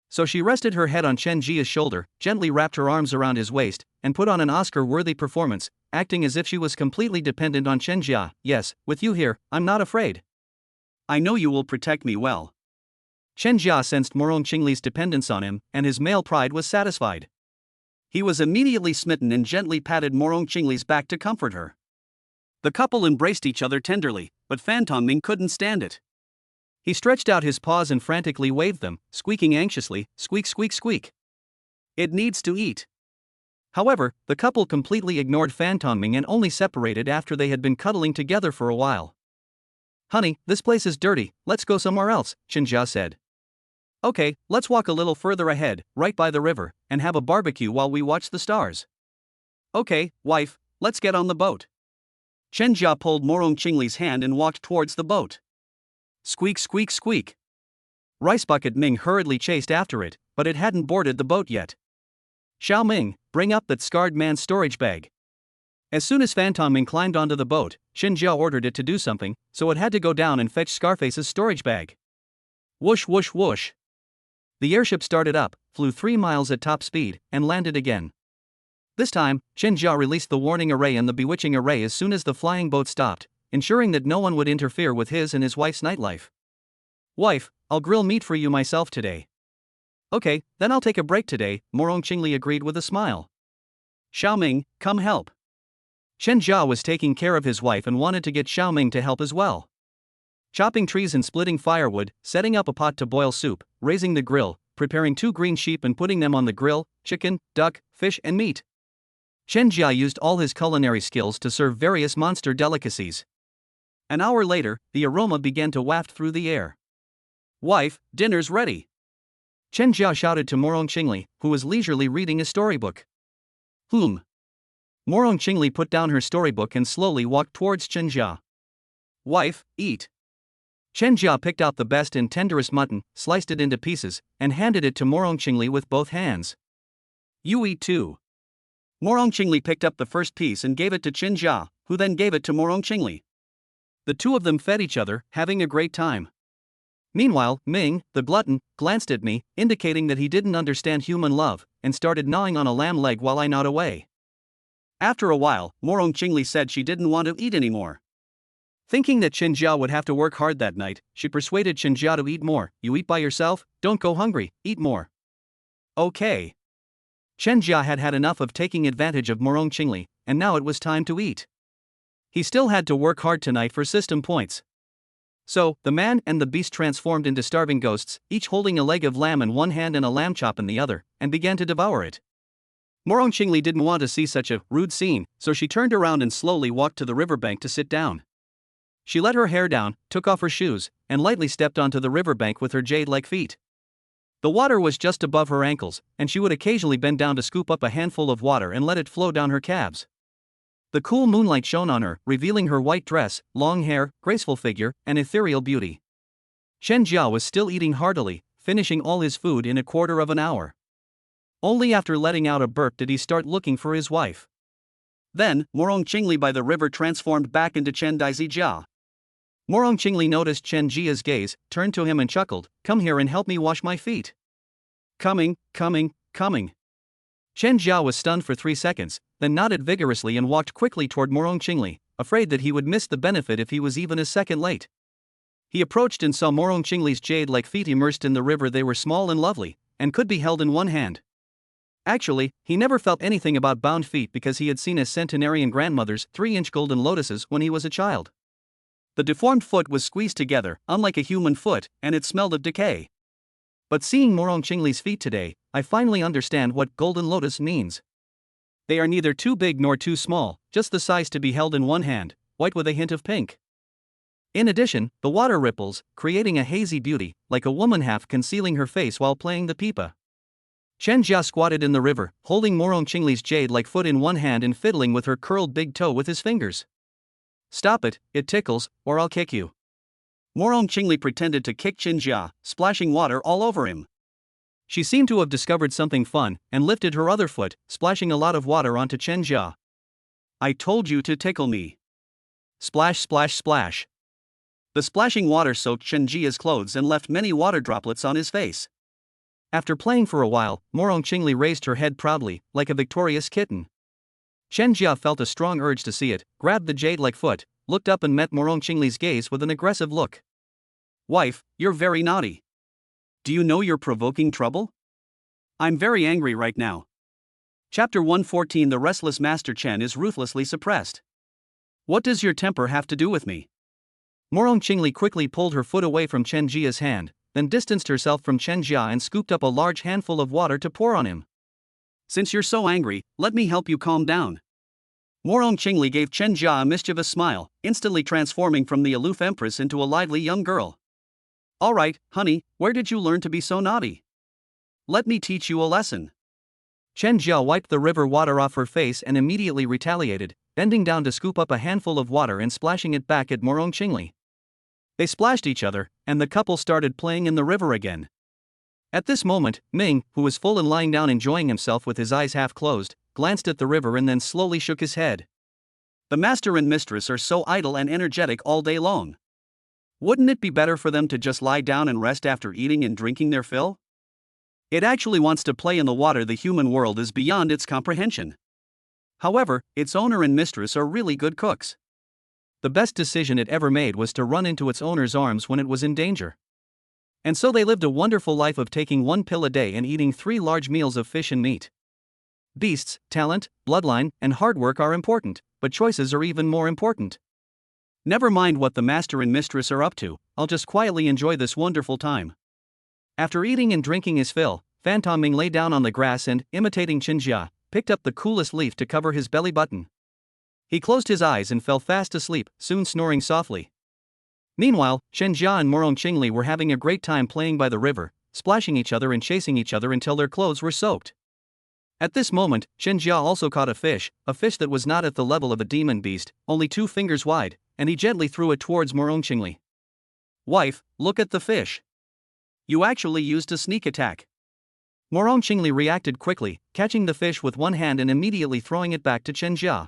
So she rested her head on Chen Jia's shoulder, gently wrapped her arms around his waist, and put on an Oscar-worthy performance, acting as if she was completely dependent on Chen Jia. Yes, with you here, I'm not afraid. I know you will protect me well. Chen Jia sensed Morong Qingli's dependence on him, and his male pride was satisfied. He was immediately smitten and gently patted Morong Qingli's back to comfort her. The couple embraced each other tenderly, but Fan Tongming couldn't stand it. He stretched out his paws and frantically waved them, squeaking anxiously, squeak squeak squeak. It needs to eat. However, the couple completely ignored Fan Tongming and only separated after they had been cuddling together for a while. Honey, this place is dirty, let's go somewhere else, Chen Jia said. Okay, let's walk a little further ahead, right by the river, and have a barbecue while we watch the stars. Okay, wife, let's get on the boat. Chen Jia pulled Morong Qingli's hand and walked towards the boat. Squeak squeak squeak. Rice Bucket Ming hurriedly chased after it, but it hadn't boarded the boat yet. Xiao Ming, bring up that scarred man's storage bag. As soon as Fan Tongming climbed onto the boat, Chen Jia ordered it to do something, so it had to go down and fetch Scarface's storage bag. Whoosh whoosh whoosh. The airship started up, flew 3 miles at top speed, and landed again. This time, Chen Jia released the warning array and the bewitching array as soon as the flying boat stopped, ensuring that no one would interfere with his and his wife's nightlife. Wife, I'll grill meat for you myself today. Okay, then I'll take a break today, Morong Qingli agreed with a smile. Xiao Ming, come help. Chen Jia was taking care of his wife and wanted to get Xiao Ming to help as well. Chopping trees and splitting firewood, setting up a pot to boil soup, raising the grill, preparing 2 green sheep and putting them on the grill, chicken, duck, fish and meat. Chen Jia used all his culinary skills to serve various monster delicacies. An hour later, the aroma began to waft through the air. Wife, dinner's ready. Chen Jia shouted to Morong Qingli, who was leisurely reading a storybook. Morong Qingli put down her storybook and slowly walked towards Chen Jia. Wife, eat. Chen Jia picked out the best and tenderest mutton, sliced it into pieces, and handed it to Morong Qingli with both hands. You eat too. Morong Qingli picked up the first piece and gave it to Qin Jia, who then gave it to Morong Qingli. The two of them fed each other, having a great time. Meanwhile, Ming, the glutton, glanced at me, indicating that he didn't understand human love, and started gnawing on a lamb leg while I gnawed away. After a while, Morong Qingli said she didn't want to eat anymore. Thinking that Qin Jia would have to work hard that night, she persuaded Qin Jia to eat more. You eat by yourself, don't go hungry, eat more. Okay. Qin Jia had had enough of taking advantage of Morong Qingli, and now it was time to eat. He still had to work hard tonight for system points. So, the man and the beast transformed into starving ghosts, each holding a leg of lamb in one hand and a lamb chop in the other, and began to devour it. Morong Qingli didn't want to see such a rude scene, so she turned around and slowly walked to the riverbank to sit down. She let her hair down, took off her shoes, and lightly stepped onto the riverbank with her jade-like feet. The water was just above her ankles, and she would occasionally bend down to scoop up a handful of water and let it flow down her calves. The cool moonlight shone on her, revealing her white dress, long hair, graceful figure, and ethereal beauty. Qin Jia was still eating heartily, finishing all his food in a quarter of an hour. Only after letting out a burp did he start looking for his wife. Then, Morong Qingli by the river transformed back into Chen Daiji Jia. Morong Qingli noticed Chen Jia's gaze, turned to him and chuckled, "Come here and help me wash my feet." Coming. Chen Jia was stunned for 3 seconds, then nodded vigorously and walked quickly toward Morong Qingli, afraid that he would miss the benefit if he was even a second late. He approached and saw Morong Qingli's jade-like feet immersed in the river. They were small and lovely, and could be held in one hand. Actually, he never felt anything about bound feet because he had seen his centenarian grandmother's 3-inch golden lotuses when he was a child. The deformed foot was squeezed together, unlike a human foot, and it smelled of decay. But seeing Morong Qingli's feet today, I finally understand what golden lotus means. They are neither too big nor too small, just the size to be held in one hand, white with a hint of pink. In addition, the water ripples, creating a hazy beauty, like a woman half concealing her face while playing the pipa. Chen Jia squatted in the river, holding Morong Qingli's jade-like foot in one hand and fiddling with her curled big toe with his fingers. "Stop it, it tickles, or I'll kick you." Morong Qingli pretended to kick Qin Jia, splashing water all over him. She seemed to have discovered something fun, and lifted her other foot, splashing a lot of water onto Qin Jia. "I told you to tickle me." Splash, splash, splash. The splashing water soaked Qin Jia's clothes and left many water droplets on his face. After playing for a while, Morong Qingli raised her head proudly, like a victorious kitten. Qin Jia felt a strong urge to see it, grabbed the jade-like foot, looked up and met Morong Qingli's gaze with an aggressive look. "Wife, you're very naughty. Do you know you're provoking trouble? I'm very angry right now." Chapter 114. The restless Master Chen is ruthlessly suppressed. What does your temper have to do with me? Morong Qingli quickly pulled her foot away from Chen Jia's hand, then distanced herself from Chen Jia and scooped up a large handful of water to pour on him. "Since you're so angry, let me help you calm down." Morong Qingli gave Chen Jia a mischievous smile, instantly transforming from the aloof Empress into a lively young girl. "All right, honey, where did you learn to be so naughty? Let me teach you a lesson." Chen Jia wiped the river water off her face and immediately retaliated, bending down to scoop up a handful of water and splashing it back at Morong Qingli. They splashed each other, and the couple started playing in the river again. At this moment, Ming, who was full and lying down enjoying himself with his eyes half closed, glanced at the river and then slowly shook his head. The master and mistress are so idle and energetic all day long. Wouldn't it be better for them to just lie down and rest after eating and drinking their fill? It actually wants to play in the water. The human world is beyond its comprehension. However, its owner and mistress are really good cooks. The best decision it ever made was to run into its owner's arms when it was in danger. And so they lived a wonderful life of taking 1 pill a day and eating 3 large meals of fish and meat. Beasts, talent, bloodline, and hard work are important, but choices are even more important. Never mind what the master and mistress are up to, I'll just quietly enjoy this wonderful time. After eating and drinking his fill, Phantom Ming lay down on the grass and, imitating Qin Jia, picked up the coolest leaf to cover his belly button. He closed his eyes and fell fast asleep, soon snoring softly. Meanwhile, Qin Jia and Morong Qingli were having a great time playing by the river, splashing each other and chasing each other until their clothes were soaked. At this moment, Qin Jia also caught a fish that was not at the level of a demon beast, only 2 fingers wide, and he gently threw it towards Morong Qingli. "Wife, look at the fish. You actually used a sneak attack." Morong Qingli reacted quickly, catching the fish with one hand and immediately throwing it back to Chen Jia.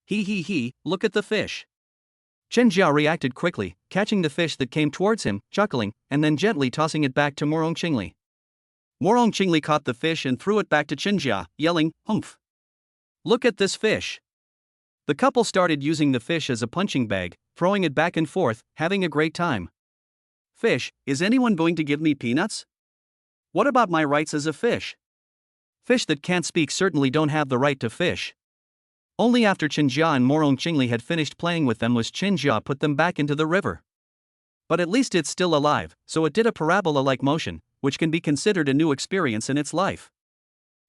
He, look at the fish. Chen Jia reacted quickly, catching the fish that came towards him, chuckling, and then gently tossing it back to Morong Qingli. Morong Qingli caught the fish and threw it back to Chen Jia, yelling, "Humph! Look at this fish!" The couple started using the fish as a punching bag, throwing it back and forth, having a great time. Fish, is anyone going to give me peanuts? What about my rights as a fish? Fish that can't speak certainly don't have the right to fish. Only after Chen Jia and Morong Qingli had finished playing with them was Chen Jia put them back into the river. But at least it's still alive, so it did a parabola-like motion, which can be considered a new experience in its life.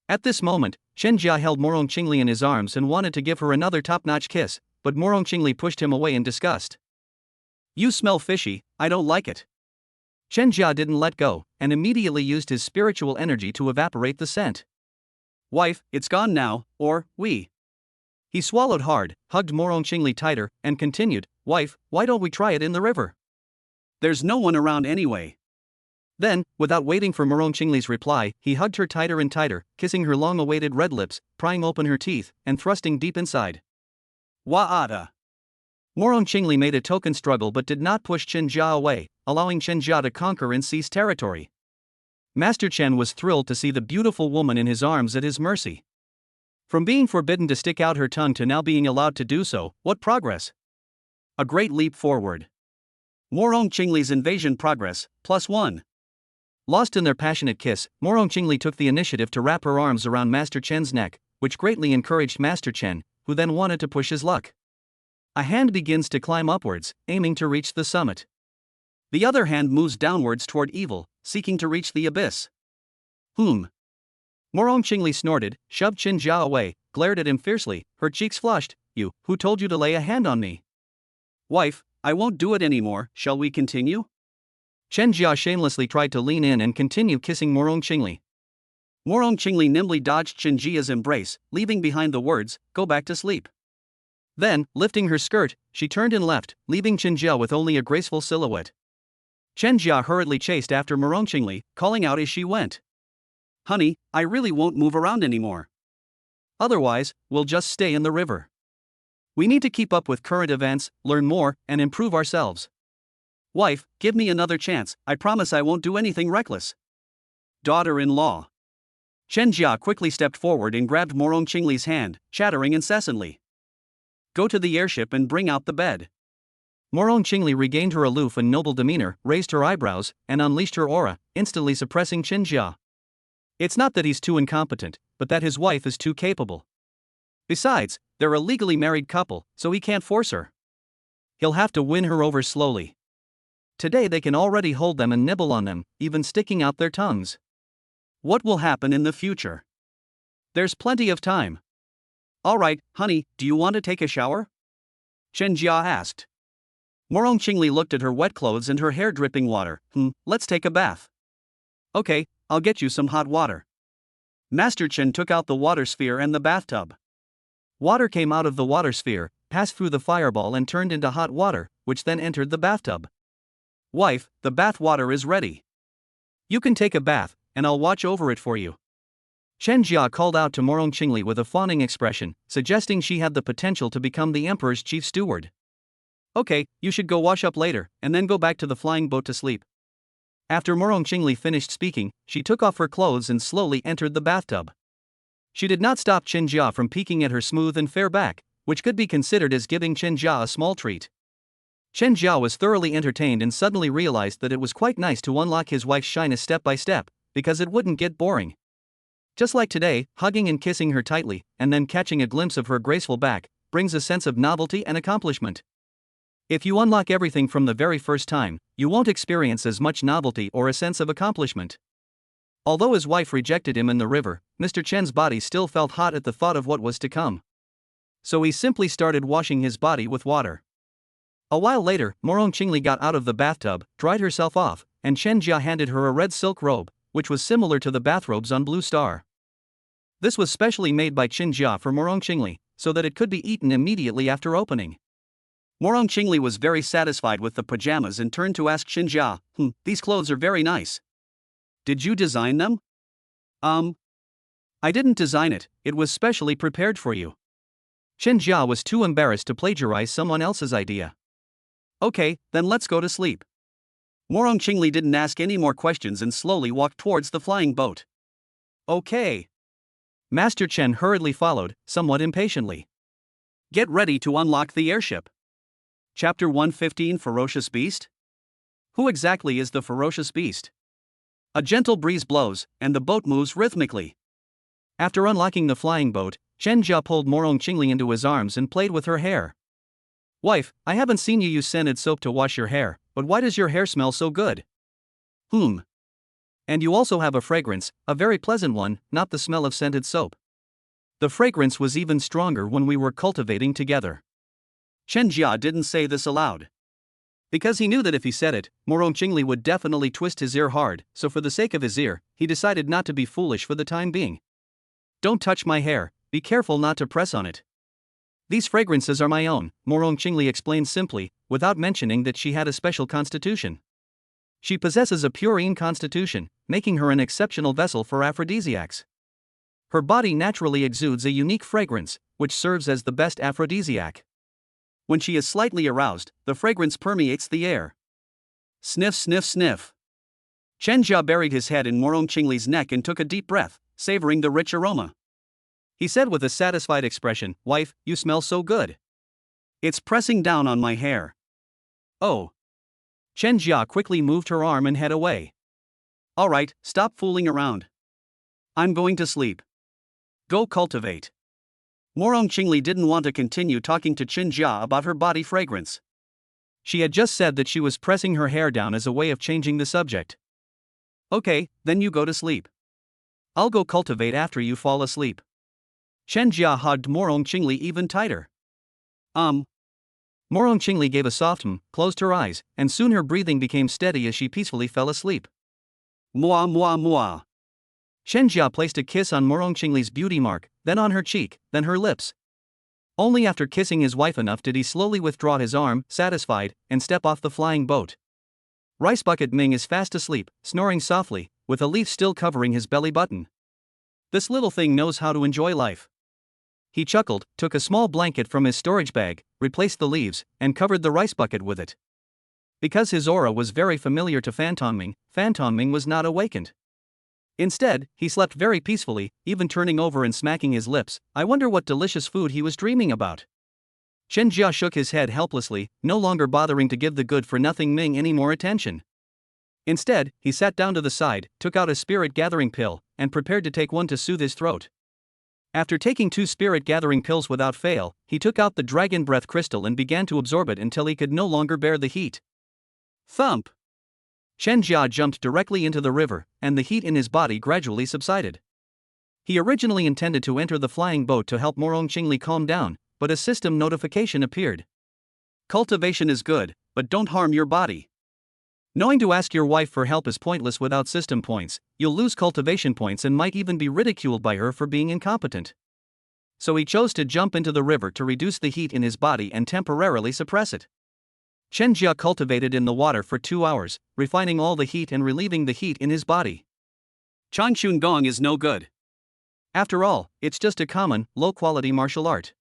At this moment, Chen Jia held Morong Qingli in his arms and wanted to give her another top-notch kiss, but Morong Qingli pushed him away in disgust. You smell fishy, I don't like it. Chen Jia didn't let go, and immediately used his spiritual energy to evaporate the scent. Wife, it's gone now, or we. He swallowed hard, hugged Morong Qingli tighter, and continued, "Wife, why don't we try it in the river?" There's no one around anyway. Then, without waiting for Morong Qingli's reply, he hugged her tighter and tighter, kissing her long-awaited red lips, prying open her teeth, and thrusting deep inside. Wa'ada. Morong Qingli made a token struggle but did not push Chen Jia away, allowing Chen Jia to conquer and seize territory. Master Chen was thrilled to see the beautiful woman in his arms at his mercy. From being forbidden to stick out her tongue to now being allowed to do so, what progress! A great leap forward. Morong Qingli's invasion progress, +1. Lost in their passionate kiss, Morong Qingli took the initiative to wrap her arms around Master Chen's neck, which greatly encouraged Master Chen, who then wanted to push his luck. A hand begins to climb upwards, aiming to reach the summit. The other hand moves downwards toward evil, seeking to reach the abyss. Morong Qingli snorted, shoved Chen Jia away, glared at him fiercely, her cheeks flushed. "You, who told you to lay a hand on me?" Wife, I won't do it anymore, shall we continue? Chen Jia shamelessly tried to lean in and continue kissing Morong Qingli. Morong Qingli nimbly dodged Chen Jia's embrace, leaving behind the words, "Go back to sleep." Then, lifting her skirt, she turned and left, leaving Chen Jia with only a graceful silhouette. Chen Jia hurriedly chased after Morong Qingli, calling out as she went, "Honey, I really won't move around anymore. Otherwise, we'll just stay in the river. We need to keep up with current events, learn more, and improve ourselves. Wife, give me another chance, I promise I won't do anything reckless." Daughter-in-law. Chen Jia quickly stepped forward and grabbed Morong Qingli's hand, chattering incessantly. "Go to the airship and bring out the bed." Morong Qingli regained her aloof and noble demeanor, raised her eyebrows, and unleashed her aura, instantly suppressing Chen Jia. It's not that he's too incompetent, but that his wife is too capable. Besides, they're a legally married couple, so he can't force her. He'll have to win her over slowly. Today they can already hold them and nibble on them, even sticking out their tongues. What will happen in the future? There's plenty of time. Alright, honey, do you want to take a shower? Chen Jia asked. Morong Qingli looked at her wet clothes and her hair dripping water. Let's take a bath. Okay, I'll get you some hot water. Master Chen took out the water sphere and the bathtub. Water came out of the water sphere, passed through the fireball and turned into hot water, which then entered the bathtub. Wife, the bath water is ready. You can take a bath, and I'll watch over it for you. Chen Jia called out to Morong Qingli with a fawning expression, suggesting she had the potential to become the Emperor's chief steward. Okay, you should go wash up later, and then go back to the flying boat to sleep. After Morong Qingli finished speaking, she took off her clothes and slowly entered the bathtub. She did not stop Chen Jia from peeking at her smooth and fair back, which could be considered as giving Chen Jia a small treat. Chen Jia was thoroughly entertained and suddenly realized that it was quite nice to unlock his wife's shyness step by step, because it wouldn't get boring. Just like today, hugging and kissing her tightly, and then catching a glimpse of her graceful back, brings a sense of novelty and accomplishment. If you unlock everything from the very first time, you won't experience as much novelty or a sense of accomplishment. Although his wife rejected him in the river, Mr. Chen's body still felt hot at the thought of what was to come. So he simply started washing his body with water. A while later, Morong Qingli got out of the bathtub, dried herself off, and Chen Jia handed her a red silk robe, which was similar to the bathrobes on Blue Star. This was specially made by Chen Jia for Morong Qingli, so that it could be eaten immediately after opening. Morong Qingli was very satisfied with the pajamas and turned to ask Chen Jia, these clothes are very nice. Did you design them? Um, I didn't design it, it was specially prepared for you. Chen Jia was too embarrassed to plagiarize someone else's idea. Okay, then let's go to sleep. Morong Qingli didn't ask any more questions and slowly walked towards the flying boat. Okay. Master Chen hurriedly followed, somewhat impatiently. Get ready to unlock the airship. Chapter 115 Ferocious Beast? Who exactly is the ferocious beast? A gentle breeze blows, and the boat moves rhythmically. After unlocking the flying boat, Chen Jia pulled Morong Qingli into his arms and played with her hair. Wife, I haven't seen you use scented soap to wash your hair, but why does your hair smell so good? And you also have a fragrance, a very pleasant one, not the smell of scented soap. The fragrance was even stronger when we were cultivating together. Chen Jia didn't say this aloud. Because he knew that if he said it, Morong Qingli would definitely twist his ear hard, so for the sake of his ear, he decided not to be foolish for the time being. Don't touch my hair, be careful not to press on it. These fragrances are my own, Morong Qingli explained simply, without mentioning that she had a special constitution. She possesses a purine constitution, making her an exceptional vessel for aphrodisiacs. Her body naturally exudes a unique fragrance, which serves as the best aphrodisiac. When she is slightly aroused, the fragrance permeates the air. Sniff, sniff, sniff. Chen Jia buried his head in Morong Qingli's neck and took a deep breath, savoring the rich aroma. He said with a satisfied expression, "Wife, you smell so good." It's pressing down on my hair. Oh. Chen Jia quickly moved her arm and head away. Alright, stop fooling around. I'm going to sleep. Go cultivate. Morong Qingli didn't want to continue talking to Chen Jia about her body fragrance. She had just said that she was pressing her hair down as a way of changing the subject. Okay, then you go to sleep. I'll go cultivate after you fall asleep. Chen Jia hugged Morong Qingli even tighter. Morong Qingli gave a soft closed her eyes, and soon her breathing became steady as she peacefully fell asleep. Moi, moi, moi. Chen Jia placed a kiss on Morong Qingli's beauty mark, then on her cheek, then her lips. Only after kissing his wife enough did he slowly withdraw his arm, satisfied, and step off the flying boat. Rice Bucket Ming is fast asleep, snoring softly, with a leaf still covering his belly button. This little thing knows how to enjoy life. He chuckled, took a small blanket from his storage bag, replaced the leaves, and covered the rice bucket with it. Because his aura was very familiar to Phantom Ming was not awakened. Instead, he slept very peacefully, even turning over and smacking his lips. I wonder what delicious food he was dreaming about. Chen Jia shook his head helplessly, no longer bothering to give the good-for-nothing Ming any more attention. Instead, he sat down to the side, took out a spirit-gathering pill, and prepared to take one to soothe his throat. After taking 2 spirit-gathering pills without fail, he took out the dragon breath crystal and began to absorb it until he could no longer bear the heat. Thump! Chen Jia jumped directly into the river, and the heat in his body gradually subsided. He originally intended to enter the flying boat to help Morong Qingli calm down, but a system notification appeared. Cultivation is good, but don't harm your body. Knowing to ask your wife for help is pointless without system points, you'll lose cultivation points and might even be ridiculed by her for being incompetent. So he chose to jump into the river to reduce the heat in his body and temporarily suppress it. Chen Jia cultivated in the water for 2 hours, refining all the heat and relieving the heat in his body. Changchun Gong is no good. After all, it's just a common, low-quality martial art.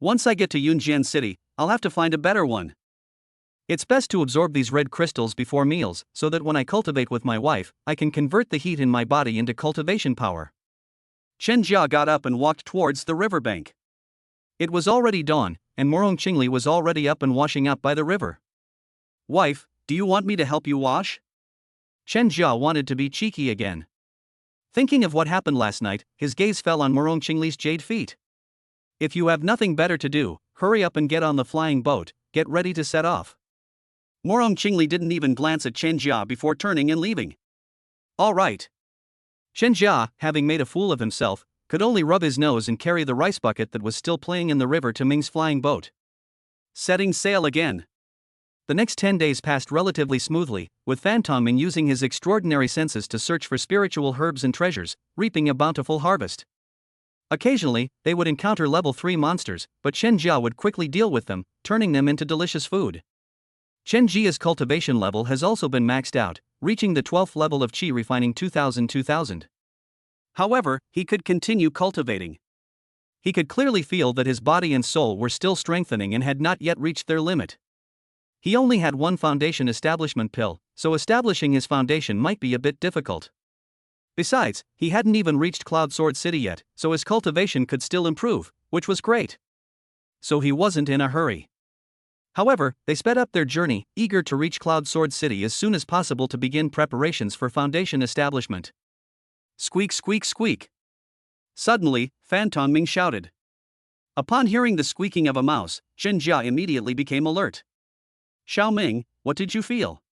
Once I get to Yunjian City, I'll have to find a better one. It's best to absorb these red crystals before meals, so that when I cultivate with my wife, I can convert the heat in my body into cultivation power. Chen Jia got up and walked towards the riverbank. It was already dawn, and Morong Qingli was already up and washing up by the river. Wife, do you want me to help you wash? Chen Jia wanted to be cheeky again. Thinking of what happened last night, his gaze fell on Morong Qingli's jade feet. If you have nothing better to do, hurry up and get on the flying boat, get ready to set off. Morong Qingli didn't even glance at Chen Jia before turning and leaving. All right. Chen Jia, having made a fool of himself, could only rub his nose and carry the rice bucket that was still playing in the river to Ming's flying boat. Setting sail again. The next 10 days passed relatively smoothly, with Phantom Ming using his extraordinary senses to search for spiritual herbs and treasures, reaping a bountiful harvest. Occasionally, they would encounter level 3 monsters, but Chen Jia would quickly deal with them, turning them into delicious food. Chen Jia's cultivation level has also been maxed out, reaching the 12th level of Qi refining 2000. However, he could continue cultivating. He could clearly feel that his body and soul were still strengthening and had not yet reached their limit. He only had one foundation establishment pill, so establishing his foundation might be a bit difficult. Besides, he hadn't even reached Cloud Sword City yet, so his cultivation could still improve, which was great. So he wasn't in a hurry. However, they sped up their journey, eager to reach Cloud Sword City as soon as possible to begin preparations for foundation establishment. Squeak, squeak, squeak. Suddenly, Fan Tongming shouted. Upon hearing the squeaking of a mouse, Chen Jia immediately became alert. Xiaoming, what did you feel?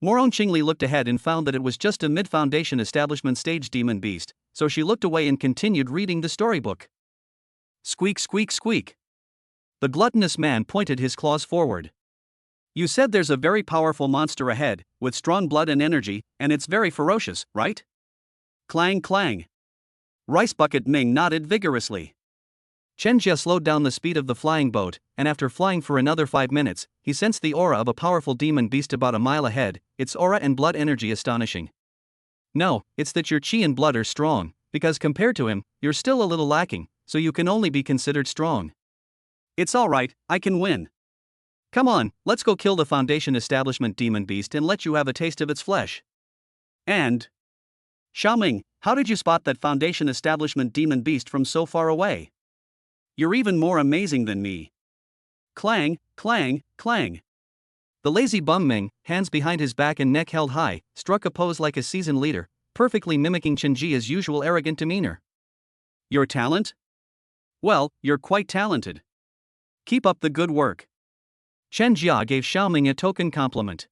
Morong Qingli looked ahead and found that it was just a mid-foundation establishment stage demon beast, so she looked away and continued reading the storybook. Squeak, squeak, squeak. The gluttonous man pointed his claws forward. You said there's a very powerful monster ahead, with strong blood and energy, and it's very ferocious, right? Clang, clang. Rice Bucket Ming nodded vigorously. Chen Jia slowed down the speed of the flying boat, and after flying for another 5 minutes, he sensed the aura of a powerful demon beast about a mile ahead, its aura and blood energy astonishing. No, it's that your qi and blood are strong, because compared to him, you're still a little lacking, so you can only be considered strong. It's alright, I can win. Come on, let's go kill the foundation establishment demon beast and let you have a taste of its flesh. And... Xiaoming, how did you spot that foundation establishment demon beast from so far away? You're even more amazing than me. Clang, clang, clang. The lazy bum Ming, hands behind his back and neck held high, struck a pose like a seasoned leader, perfectly mimicking Chen Jia's usual arrogant demeanor. Your talent? Well, you're quite talented. Keep up the good work. Chen Jia gave Xiaoming a token compliment.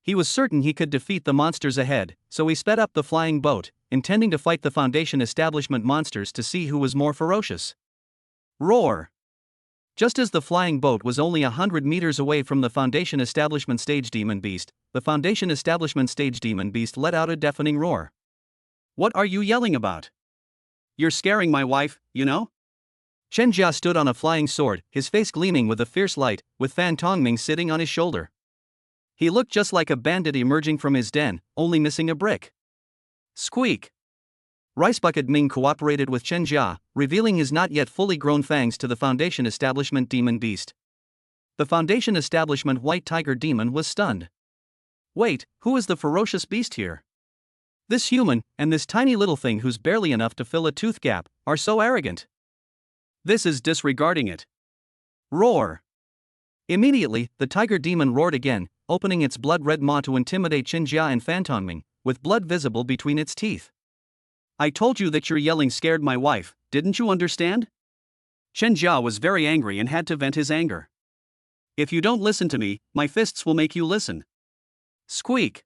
He was certain he could defeat the monsters ahead, so he sped up the flying boat, intending to fight the foundation establishment monsters to see who was more ferocious. Roar! Just as the flying boat was only 100 meters away from the foundation establishment stage demon beast, the foundation establishment stage demon beast let out a deafening roar. What are you yelling about? You're scaring my wife, you know? Chen Jia stood on a flying sword, his face gleaming with a fierce light, with Fan Tongming sitting on his shoulder. He looked just like a bandit emerging from his den, only missing a brick. Squeak! Rice Bucket Ming cooperated with Chen Jia, revealing his not yet fully grown fangs to the foundation establishment demon beast. The foundation establishment white tiger demon was stunned. Wait, who is the ferocious beast here? This human, and this tiny little thing who's barely enough to fill a tooth gap, are so arrogant. This is disregarding it. Roar! Immediately, the tiger demon roared again, opening its blood-red maw to intimidate Chen Jia and Fan Tongming, with blood visible between its teeth. I told you that your yelling scared my wife, didn't you understand? Chen Jia was very angry and had to vent his anger. If you don't listen to me, my fists will make you listen. Squeak!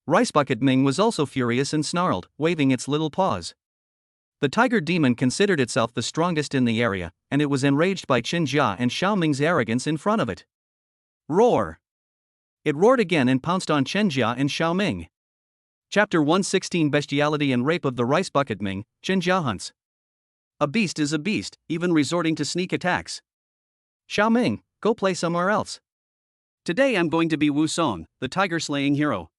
Rice Bucket Ming was also furious and snarled, waving its little paws. The tiger demon considered itself the strongest in the area, and it was enraged by Chen Jia and Xiaoming's arrogance in front of it. Roar! It roared again and pounced on Chen Jia and Xiaoming. Chapter 116 Bestiality and Rape of the Rice Bucket Ming, Chen Jia hunts. A beast is a beast, even resorting to sneak attacks. Xiaoming, go play somewhere else. Today I'm going to be Wu Song, the tiger-slaying hero.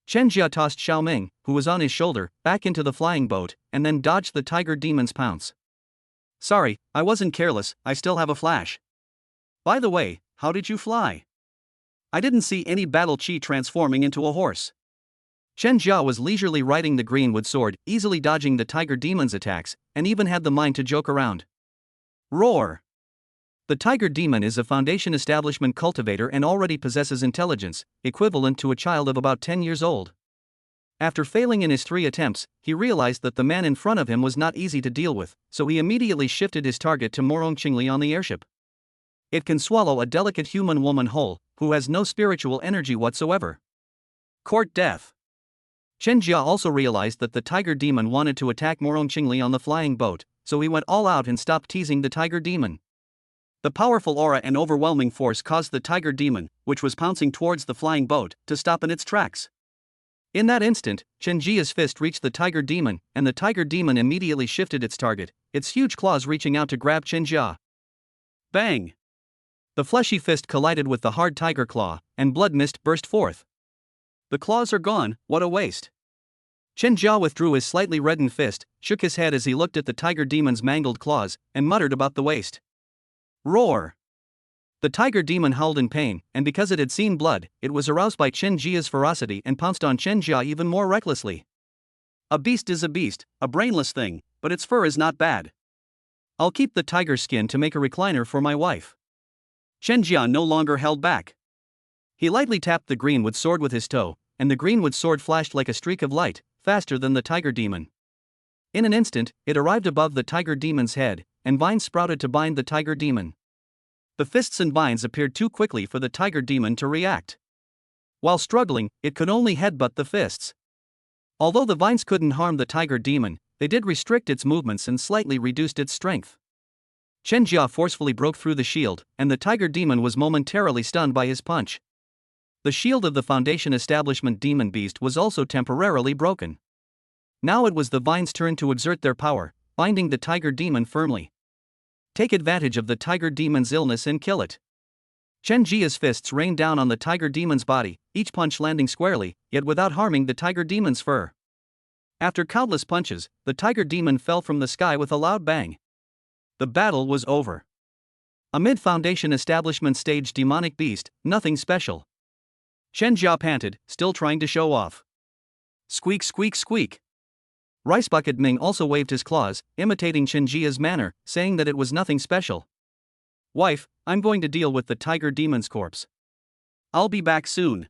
Chen Jia tossed Xiaoming, who was on his shoulder, back into the flying boat, and then dodged the tiger demon's pounce. Sorry, I wasn't careless, I still have a flash. By the way, how did you fly? I didn't see any battle chi transforming into a horse. Chen Jia was leisurely riding the greenwood sword, easily dodging the tiger demon's attacks, and even had the mind to joke around. Roar! The tiger demon is a foundation establishment cultivator and already possesses intelligence, equivalent to a child of about 10 years old. After failing in his 3 attempts, he realized that the man in front of him was not easy to deal with, so he immediately shifted his target to Morong Qingli on the airship. It can swallow a delicate human woman whole, who has no spiritual energy whatsoever. Court death. Chen Jia also realized that the tiger demon wanted to attack Morong Qingli on the flying boat, so he went all out and stopped teasing the tiger demon. The powerful aura and overwhelming force caused the tiger demon, which was pouncing towards the flying boat, to stop in its tracks. In that instant, Chen Jia's fist reached the tiger demon, and the tiger demon immediately shifted its target, its huge claws reaching out to grab Chen Jia. Bang! The fleshy fist collided with the hard tiger claw, and blood mist burst forth. The claws are gone, what a waste. Chen Jia withdrew his slightly reddened fist, shook his head as he looked at the tiger demon's mangled claws, and muttered about the waste. Roar! The tiger demon howled in pain, and because it had seen blood, it was aroused by Chen Jia's ferocity and pounced on Chen Jia even more recklessly. A beast is a beast, a brainless thing, but its fur is not bad. I'll keep the tiger skin to make a recliner for my wife. Chen Jia no longer held back. He lightly tapped the greenwood sword with his toe, and the greenwood sword flashed like a streak of light, faster than the tiger demon. In an instant, it arrived above the tiger demon's head, and vines sprouted to bind the tiger demon. The fists and vines appeared too quickly for the tiger demon to react. While struggling, it could only headbutt the fists. Although the vines couldn't harm the tiger demon, they did restrict its movements and slightly reduced its strength. Chen Jia forcefully broke through the shield, and the tiger demon was momentarily stunned by his punch. The shield of the Foundation Establishment demon beast was also temporarily broken. Now it was the vines' turn to exert their power, binding the tiger demon firmly. Take advantage of the tiger demon's illness and kill it. Chen Jia's fists rained down on the tiger demon's body, each punch landing squarely, yet without harming the tiger demon's fur. After countless punches, the tiger demon fell from the sky with a loud bang. The battle was over. A mid-Foundation Establishment stage demonic beast, nothing special. Chen Jia panted, still trying to show off. Squeak, squeak, squeak. Rice Bucket Ming also waved his claws, imitating Chen Jia's manner, saying that it was nothing special. Wife, I'm going to deal with the tiger demon's corpse. I'll be back soon.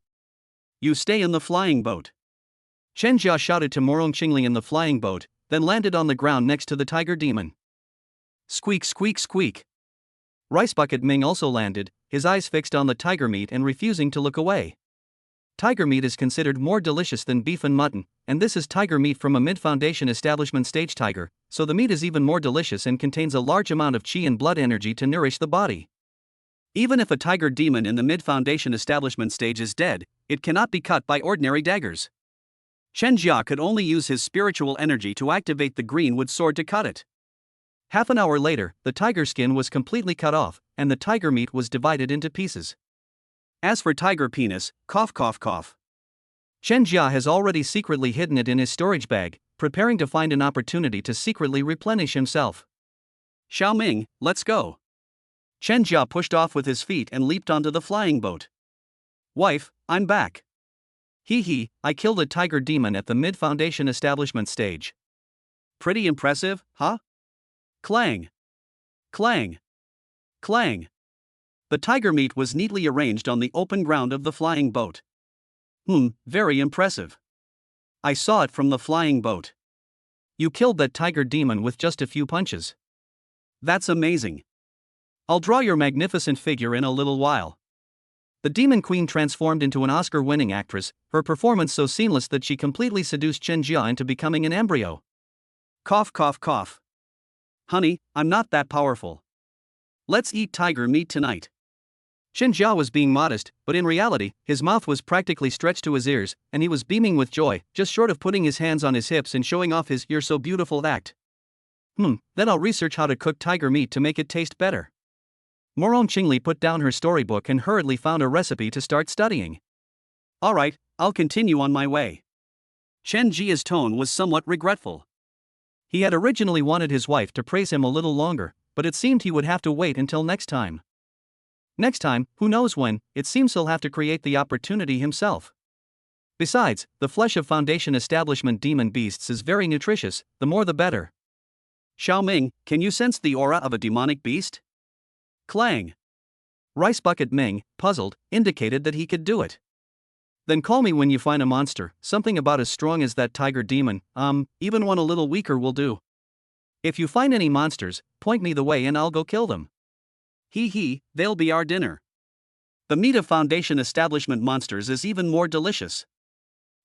You stay in the flying boat. Chen Jia shouted to Morong Qingli in the flying boat, then landed on the ground next to the tiger demon. Squeak, squeak, squeak. Rice Bucket Ming also landed, his eyes fixed on the tiger meat and refusing to look away. Tiger meat is considered more delicious than beef and mutton, and this is tiger meat from a mid-Foundation Establishment stage tiger, so the meat is even more delicious and contains a large amount of qi and blood energy to nourish the body. Even if a tiger demon in the mid-Foundation Establishment stage is dead, it cannot be cut by ordinary daggers. Chen Jia could only use his spiritual energy to activate the greenwood sword to cut it. Half an hour later, the tiger skin was completely cut off, and the tiger meat was divided into pieces. As for tiger penis, cough cough cough. Chen Jia has already secretly hidden it in his storage bag, preparing to find an opportunity to secretly replenish himself. Xiao Ming, let's go. Chen Jia pushed off with his feet and leaped onto the flying boat. Wife, I'm back. Hee, I killed a tiger demon at the mid-Foundation Establishment stage. Pretty impressive, huh? Clang. Clang. Clang. The tiger meat was neatly arranged on the open ground of the flying boat. Very impressive. I saw it from the flying boat. You killed that tiger demon with just a few punches. That's amazing. I'll draw your magnificent figure in a little while. The demon queen transformed into an Oscar-winning actress, her performance so seamless that she completely seduced Chen Jia into becoming an embryo. Cough cough cough. Honey, I'm not that powerful. Let's eat tiger meat tonight. Chen Jia was being modest, but in reality, his mouth was practically stretched to his ears, and he was beaming with joy, just short of putting his hands on his hips and showing off his "you're so beautiful" act. Then I'll research how to cook tiger meat to make it taste better. Morong Qingli put down her storybook and hurriedly found a recipe to start studying. Alright, I'll continue on my way. Chen Jia's tone was somewhat regretful. He had originally wanted his wife to praise him a little longer, but it seemed he would have to wait until next time. Next time, who knows when, it seems he'll have to create the opportunity himself. Besides, the flesh of Foundation Establishment demon beasts is very nutritious, the more the better. Xiao Ming, can you sense the aura of a demonic beast? Clang. Rice Bucket Ming, puzzled, indicated that he could do it. Then call me when you find a monster, something about as strong as that tiger demon, even one a little weaker will do. If you find any monsters, point me the way and I'll go kill them. Hee, they'll be our dinner. The meat of Foundation Establishment monsters is even more delicious.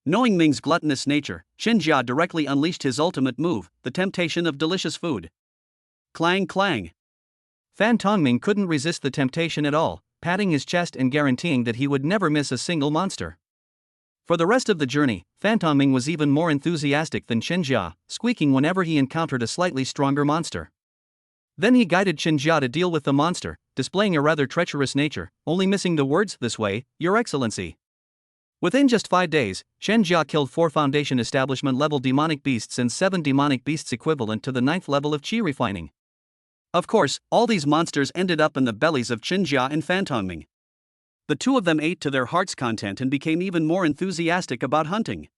Knowing Ming's gluttonous nature, Chen Jia directly unleashed his ultimate move, the temptation of delicious food. Clang clang. Fan Tongming couldn't resist the temptation at all, patting his chest and guaranteeing that he would never miss a single monster. For the rest of the journey, Fan Tongming was even more enthusiastic than Chen Jia, squeaking whenever he encountered a slightly stronger monster. Then he guided Chen Jia to deal with the monster, displaying a rather treacherous nature, only missing the words "this way, Your Excellency." Within just 5 days, Chen Jia killed 4 Foundation Establishment level demonic beasts and 7 demonic beasts equivalent to the 9th level of Qi refining. Of course, all these monsters ended up in the bellies of Chen Jia and Fan Tongming. The two of them ate to their heart's content and became even more enthusiastic about hunting.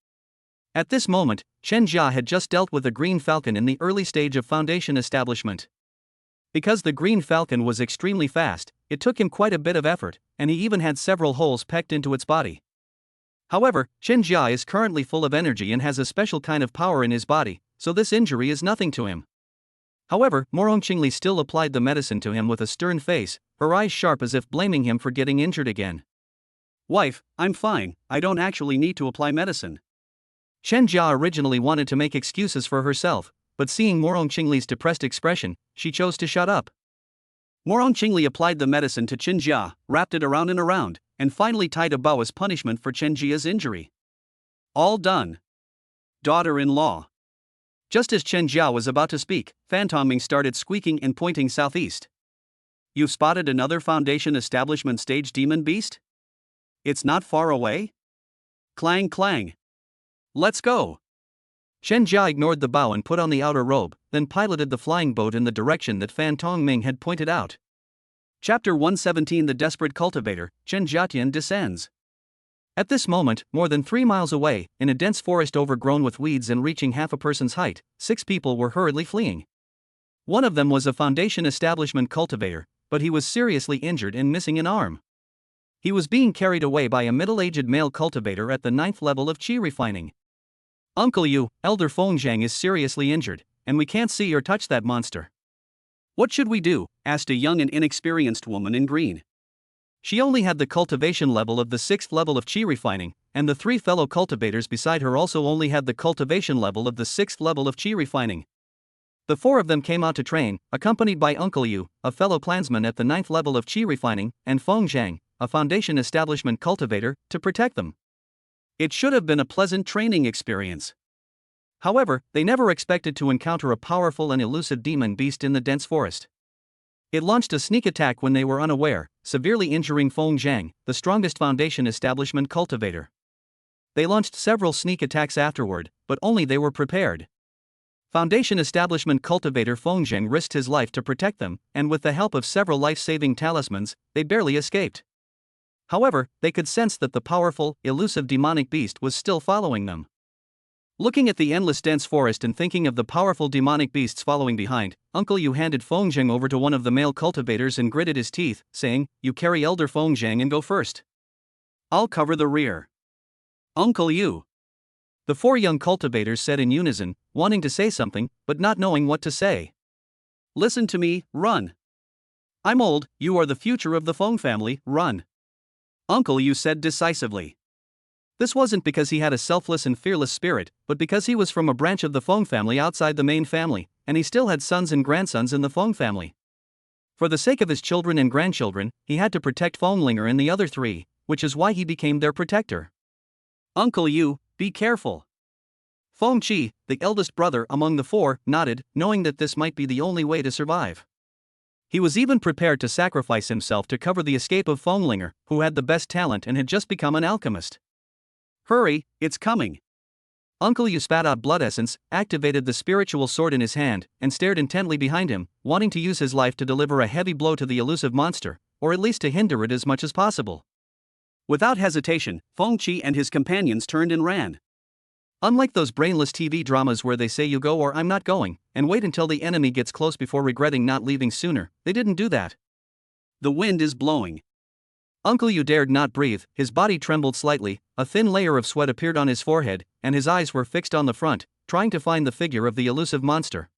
At this moment, Chen Jia had just dealt with a green falcon in the early stage of Foundation establishment. Because the green falcon was extremely fast, it took him quite a bit of effort, and he even had several holes pecked into its body. However, Chen Jia is currently full of energy and has a special kind of power in his body, so this injury is nothing to him. However, Morong Qingli still applied the medicine to him with a stern face, her eyes sharp as if blaming him for getting injured again. Wife, I'm fine, I don't actually need to apply medicine. Chen Jia originally wanted to make excuses for herself, but seeing Morong Qingli's depressed expression, she chose to shut up. Morong Qingli applied the medicine to Chen Jia, wrapped it around and around, and finally tied a bow as punishment for Chen Jia's injury. All done. Daughter-in-law. Just as Chen Jia was about to speak, Fan Tongming started squeaking and pointing southeast. You've spotted another Foundation Establishment stage demon beast? It's not far away? Clang clang. Let's go. Chen Jia ignored the bow and put on the outer robe, then piloted the flying boat in the direction that Fan Tongming had pointed out. Chapter 117 The Desperate Cultivator, Chen Jiatian descends. At this moment, more than 3 miles away, in a dense forest overgrown with weeds and reaching half a person's height, 6 people were hurriedly fleeing. One of them was a Foundation Establishment cultivator, but he was seriously injured and missing an arm. He was being carried away by a middle-aged male cultivator at the 9th level of Qi refining. Uncle Yu, Elder Fengzhang is seriously injured, and we can't see or touch that monster. What should we do? Asked a young and inexperienced woman in green. She only had the cultivation level of the 6th level of Qi refining, and the 3 fellow cultivators beside her also only had the cultivation level of the 6th level of Qi refining. The 4 of them came out to train, accompanied by Uncle Yu, a fellow clansman at the 9th level of Qi refining, and Fengzhang, a Foundation Establishment cultivator, to protect them. It should have been a pleasant training experience. However, they never expected to encounter a powerful and elusive demon beast in the dense forest. It launched a sneak attack when they were unaware, severely injuring Fengzhang, the strongest Foundation Establishment cultivator. They launched several sneak attacks afterward, but only they were prepared. Foundation Establishment cultivator Fengzhang risked his life to protect them, and with the help of several life-saving talismans, they barely escaped. However, they could sense that the powerful, elusive demonic beast was still following them. Looking at the endless dense forest and thinking of the powerful demonic beasts following behind, Uncle Yu handed Fengzhang over to one of the male cultivators and gritted his teeth, saying, "You carry Elder Fengzhang and go first. I'll cover the rear." Uncle Yu. The 4 young cultivators said in unison, wanting to say something, but not knowing what to say. Listen to me, run. I'm old, you are the future of the Feng family, run. Uncle Yu said decisively. This wasn't because he had a selfless and fearless spirit, but because he was from a branch of the Feng family outside the main family, and he still had sons and grandsons in the Feng family. For the sake of his children and grandchildren, he had to protect Fenglinger and the other 3, which is why he became their protector. Uncle Yu, be careful. Feng Qi, the eldest brother among the 4, nodded, knowing that this might be the only way to survive. He was even prepared to sacrifice himself to cover the escape of Fenglinger, who had the best talent and had just become an alchemist. Hurry, it's coming. Uncle Yu spat out blood essence, activated the spiritual sword in his hand, and stared intently behind him, wanting to use his life to deliver a heavy blow to the elusive monster, or at least to hinder it as much as possible. Without hesitation, Feng Qi and his companions turned and ran. Unlike those brainless TV dramas where they say you go or I'm not going, and wait until the enemy gets close before regretting not leaving sooner, they didn't do that. The wind is blowing. Uncle Yu dared not breathe, his body trembled slightly, a thin layer of sweat appeared on his forehead, and his eyes were fixed on the front, trying to find the figure of the elusive monster.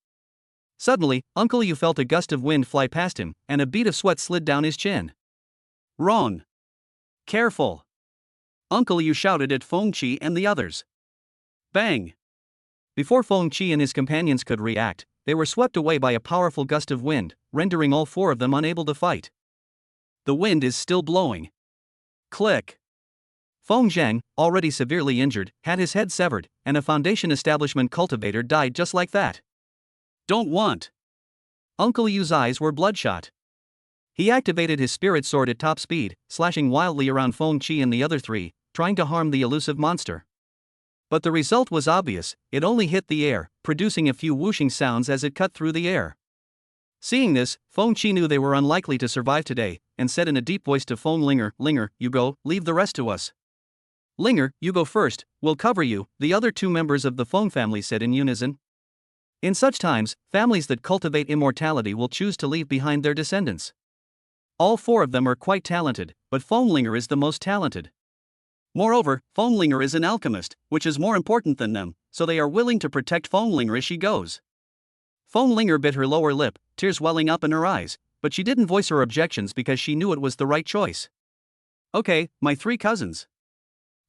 Suddenly, Uncle Yu felt a gust of wind fly past him, and a bead of sweat slid down his chin. Wrong. Careful. Uncle Yu shouted at Feng Qi and the others. Bang! Before Feng Qi and his companions could react, they were swept away by a powerful gust of wind, rendering all 4 of them unable to fight. The wind is still blowing. Click. Fengzhang, already severely injured, had his head severed, and a Foundation Establishment cultivator died just like that. Don't want. Uncle Yu's eyes were bloodshot. He activated his spirit sword at top speed, slashing wildly around Feng Qi and the other 3, trying to harm the elusive monster. But the result was obvious, it only hit the air, producing a few whooshing sounds as it cut through the air. Seeing this, Feng Qi knew they were unlikely to survive today, and said in a deep voice to Feng Linger, "Linger, you go, leave the rest to us." "Linger, you go first, we'll cover you," the other two members of the Feng family said in unison. In such times, families that cultivate immortality will choose to leave behind their descendants. All four of them are quite talented, but Feng Linger is the most talented. Moreover, Feng Linger is an alchemist, which is more important than them, so they are willing to protect Feng Linger as she goes. Feng Linger bit her lower lip, tears welling up in her eyes, but she didn't voice her objections because she knew it was the right choice. "Okay, my three cousins."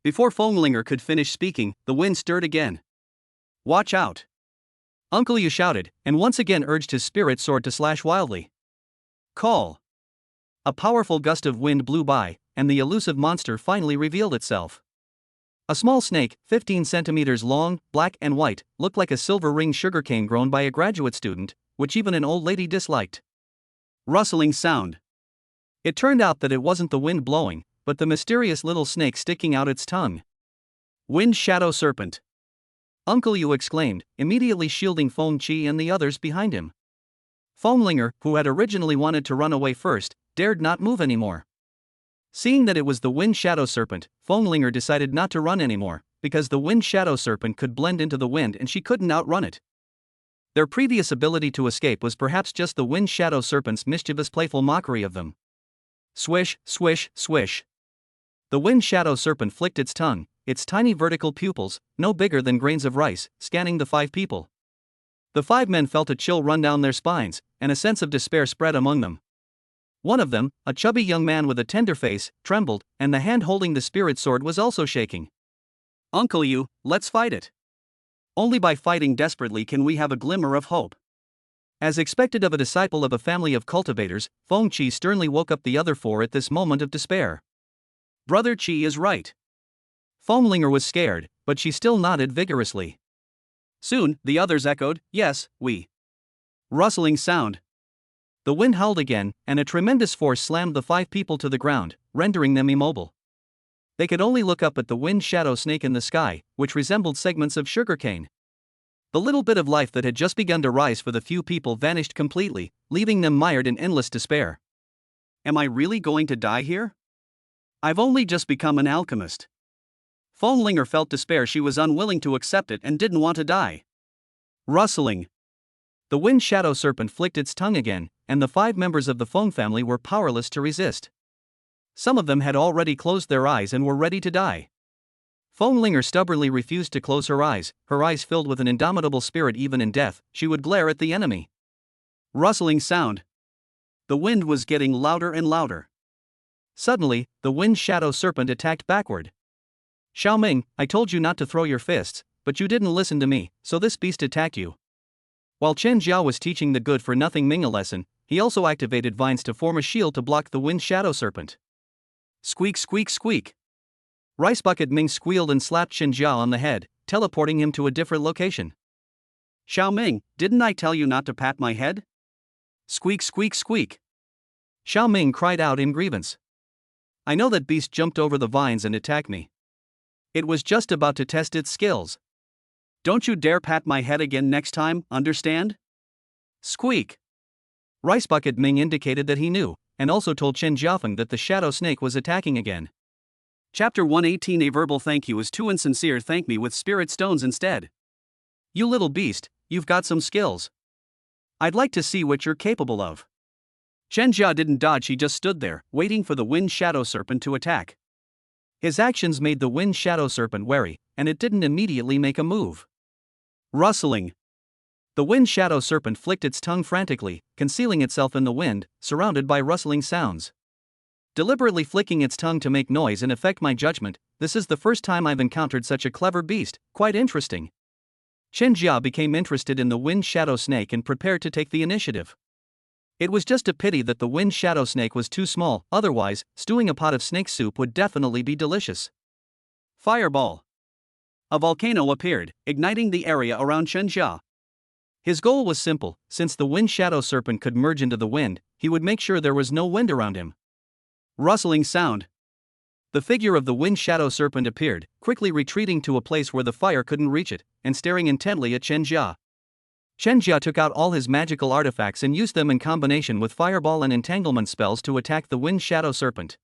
Before Feng Linger could finish speaking, the wind stirred again. "Watch out!" Uncle Yu shouted, and once again urged his spirit sword to slash wildly. "Call!" A powerful gust of wind blew by, and the elusive monster finally revealed itself. A small snake, 15 centimeters long, black and white, looked like a silver-ring sugarcane grown by a graduate student, which even an old lady disliked. Rustling sound. It turned out that it wasn't the wind blowing, but the mysterious little snake sticking out its tongue. "Wind Shadow Serpent!" Uncle Yu exclaimed, immediately shielding Feng Qi and the others behind him. Feng Linger, who had originally wanted to run away first, dared not move anymore. Seeing that it was the Wind Shadow Serpent, Feng Linger decided not to run anymore, because the Wind Shadow Serpent could blend into the wind and she couldn't outrun it. Their previous ability to escape was perhaps just the Wind Shadow Serpent's mischievous playful mockery of them. Swish, swish, swish. The Wind Shadow Serpent flicked its tongue, its tiny vertical pupils, no bigger than grains of rice, scanning the five people. The five men felt a chill run down their spines, and a sense of despair spread among them. One of them, a chubby young man with a tender face, trembled, and the hand holding the spirit sword was also shaking. "Uncle Yu, let's fight it. Only by fighting desperately can we have a glimmer of hope." As expected of a disciple of a family of cultivators, Feng Qi sternly woke up the other four at this moment of despair. "Brother Qi is right." Feng Linger was scared, but she still nodded vigorously. Soon, the others echoed, "Yes, we." Rustling sound. The wind howled again, and a tremendous force slammed the five people to the ground, rendering them immobile. They could only look up at the wind shadow snake in the sky, which resembled segments of sugarcane. The little bit of life that had just begun to rise for the few people vanished completely, leaving them mired in endless despair. "Am I really going to die here? I've only just become an alchemist." Feng Linger felt despair. She was unwilling to accept it and didn't want to die. Rustling. The Wind Shadow Serpent flicked its tongue again, and the five members of the Feng family were powerless to resist. Some of them had already closed their eyes and were ready to die. Feng Linger stubbornly refused to close her eyes filled with an indomitable spirit. Even in death, she would glare at the enemy. Rustling sound. The wind was getting louder and louder. Suddenly, the Wind Shadow Serpent attacked backward. "Xiaoming, I told you not to throw your fists, but you didn't listen to me, so this beast attacked you." While Chen Jiao was teaching the good-for-nothing Ming a lesson, he also activated vines to form a shield to block the Wind Shadow Serpent. Squeak, squeak, squeak. Rice Bucket Ming squealed and slapped Chen Jiao on the head, teleporting him to a different location. "Xiaoming, didn't I tell you not to pat my head?" Squeak, squeak, squeak. Xiaoming cried out in grievance. "I know that beast jumped over the vines and attacked me. It was just about to test its skills. Don't you dare pat my head again next time, understand?" Squeak. Rice Bucket Ming indicated that he knew, and also told Chen Jiafeng that the shadow snake was attacking again. Chapter 118. A verbal thank you is too insincere. Thank me with spirit stones instead. "You little beast, you've got some skills. I'd like to see what you're capable of." Chen Jia didn't dodge, he just stood there, waiting for the Wind Shadow Serpent to attack. His actions made the Wind Shadow Serpent wary, and it didn't immediately make a move. Rustling. The Wind Shadow Serpent flicked its tongue frantically, concealing itself in the wind, surrounded by rustling sounds. Deliberately flicking its tongue to make noise and affect my judgment, this is the first time I've encountered such a clever beast, quite interesting. Chen Jia became interested in the Wind Shadow Snake and prepared to take the initiative. It was just a pity that the Wind Shadow Snake was too small, otherwise, stewing a pot of snake soup would definitely be delicious. Fireball. A volcano appeared, igniting the area around Chen Jia. His goal was simple: since the Wind Shadow Serpent could merge into the wind, he would make sure there was no wind around him. Rustling sound. The figure of the Wind Shadow Serpent appeared, quickly retreating to a place where the fire couldn't reach it, and staring intently at Chen Jia. Chen Jia took out all his magical artifacts and used them in combination with fireball and entanglement spells to attack the Wind Shadow Serpent.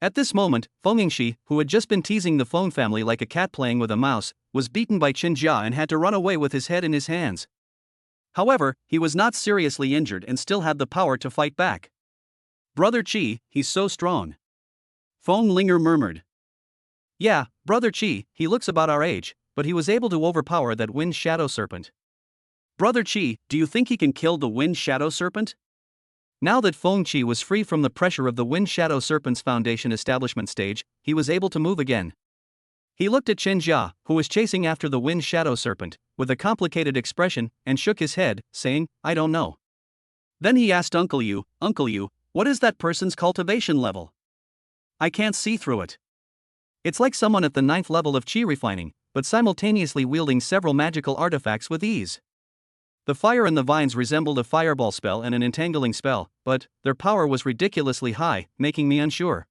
At this moment, Feng Yingxi, who had just been teasing the Feng family like a cat playing with a mouse, was beaten by Chen Jia and had to run away with his head in his hands. However, he was not seriously injured and still had the power to fight back. "Brother Qi, he's so strong," Feng Linger murmured. "Yeah, Brother Qi, he looks about our age, but he was able to overpower that Wind Shadow Serpent." "Brother Qi, do you think he can kill the Wind Shadow Serpent?" Now that Feng Qi was free from the pressure of the Wind Shadow Serpent's foundation establishment stage, he was able to move again. He looked at Chen Jia, who was chasing after the Wind Shadow Serpent, with a complicated expression, and shook his head, saying, "I don't know." Then he asked Uncle Yu, "What is that person's cultivation level? I can't see through it. It's like someone at the 9th level of Qi refining, but simultaneously wielding several magical artifacts with ease." The fire and the vines resembled a fireball spell and an entangling spell, but their power was ridiculously high, making me unsure.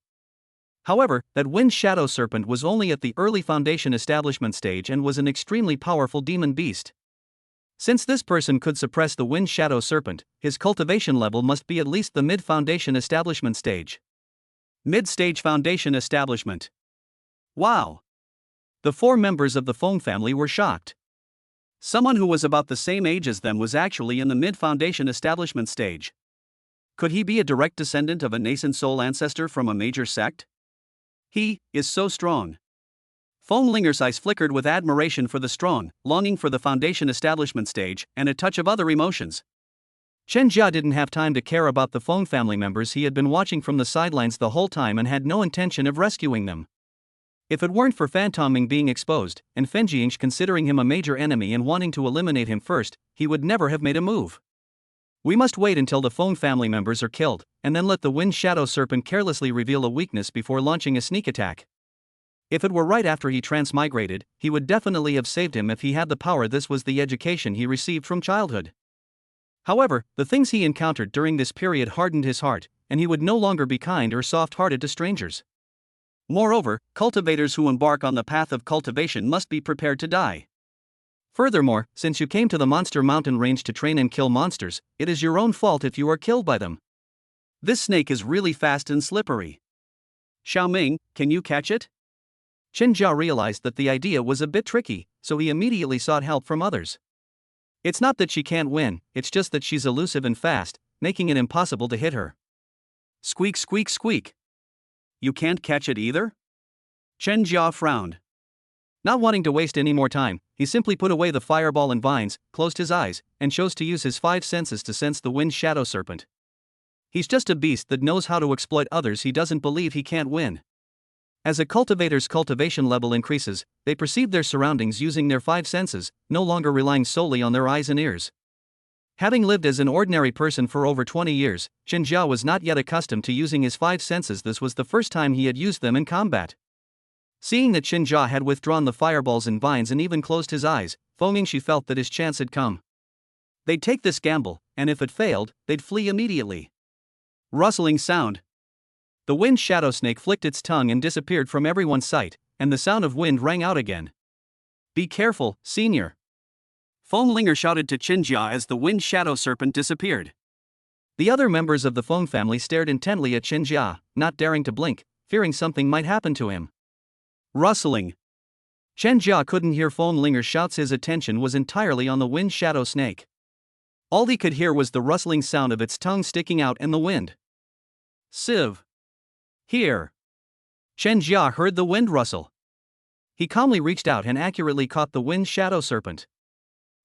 However, that Wind Shadow Serpent was only at the early foundation establishment stage and was an extremely powerful demon beast. Since this person could suppress the Wind Shadow Serpent, his cultivation level must be at least the mid-foundation establishment stage. Mid-stage foundation establishment. Wow! The 4 members of the Feng family were shocked. Someone who was about the same age as them was actually in the mid-foundation establishment stage. Could he be a direct descendant of a nascent soul ancestor from a major sect? He is so strong. Feng Linger's eyes flickered with admiration for the strong, longing for the foundation establishment stage, and a touch of other emotions. Chen Jia didn't have time to care about the Feng family members. He had been watching from the sidelines the whole time and had no intention of rescuing them. If it weren't for Fantoming being exposed, and Fen Jianx considering him a major enemy and wanting to eliminate him first, he would never have made a move. We must wait until the Feng family members are killed, and then let the Wind Shadow Serpent carelessly reveal a weakness before launching a sneak attack. If it were right after he transmigrated, he would definitely have saved him if he had the power. This was the education he received from childhood. However, the things he encountered during this period hardened his heart, and he would no longer be kind or soft-hearted to strangers. Moreover, cultivators who embark on the path of cultivation must be prepared to die. Furthermore, since you came to the Monster Mountain range to train and kill monsters, it is your own fault if you are killed by them. This snake is really fast and slippery. Xiaoming, can you catch it? Chen Jia realized that the idea was a bit tricky, so he immediately sought help from others. It's not that she can't win, it's just that she's elusive and fast, making it impossible to hit her. Squeak, squeak, squeak. You can't catch it either? Chen Jia frowned. Not wanting to waste any more time, he simply put away the fireball and vines, closed his eyes, and chose to use his 5 senses to sense the Wind Shadow Serpent. He's just a beast that knows how to exploit others. He doesn't believe he can't win. As a cultivator's cultivation level increases, they perceive their surroundings using their 5 senses, no longer relying solely on their eyes and ears. Having lived as an ordinary person for over 20 years, Chen Jia was not yet accustomed to using his 5 senses. This was the first time he had used them in combat. Seeing that Chen Jia had withdrawn the fireballs and vines and even closed his eyes, Feng Yingxi felt that his chance had come. They'd take this gamble, and if it failed, they'd flee immediately. Rustling sound. The Wind Shadow Snake flicked its tongue and disappeared from everyone's sight, and the sound of wind rang out again. Be careful, senior. Feng Linger shouted to Chen Jia as the Wind Shadow Serpent disappeared. The other members of the Feng family stared intently at Chen Jia, not daring to blink, fearing something might happen to him. Rustling. Chen Jia couldn't hear Feng Linger's shouts. His attention was entirely on the Wind Shadow Snake. All he could hear was the rustling sound of its tongue sticking out in the wind. Sieve. Here. Chen Jia heard the wind rustle. He calmly reached out and accurately caught the Wind Shadow Serpent.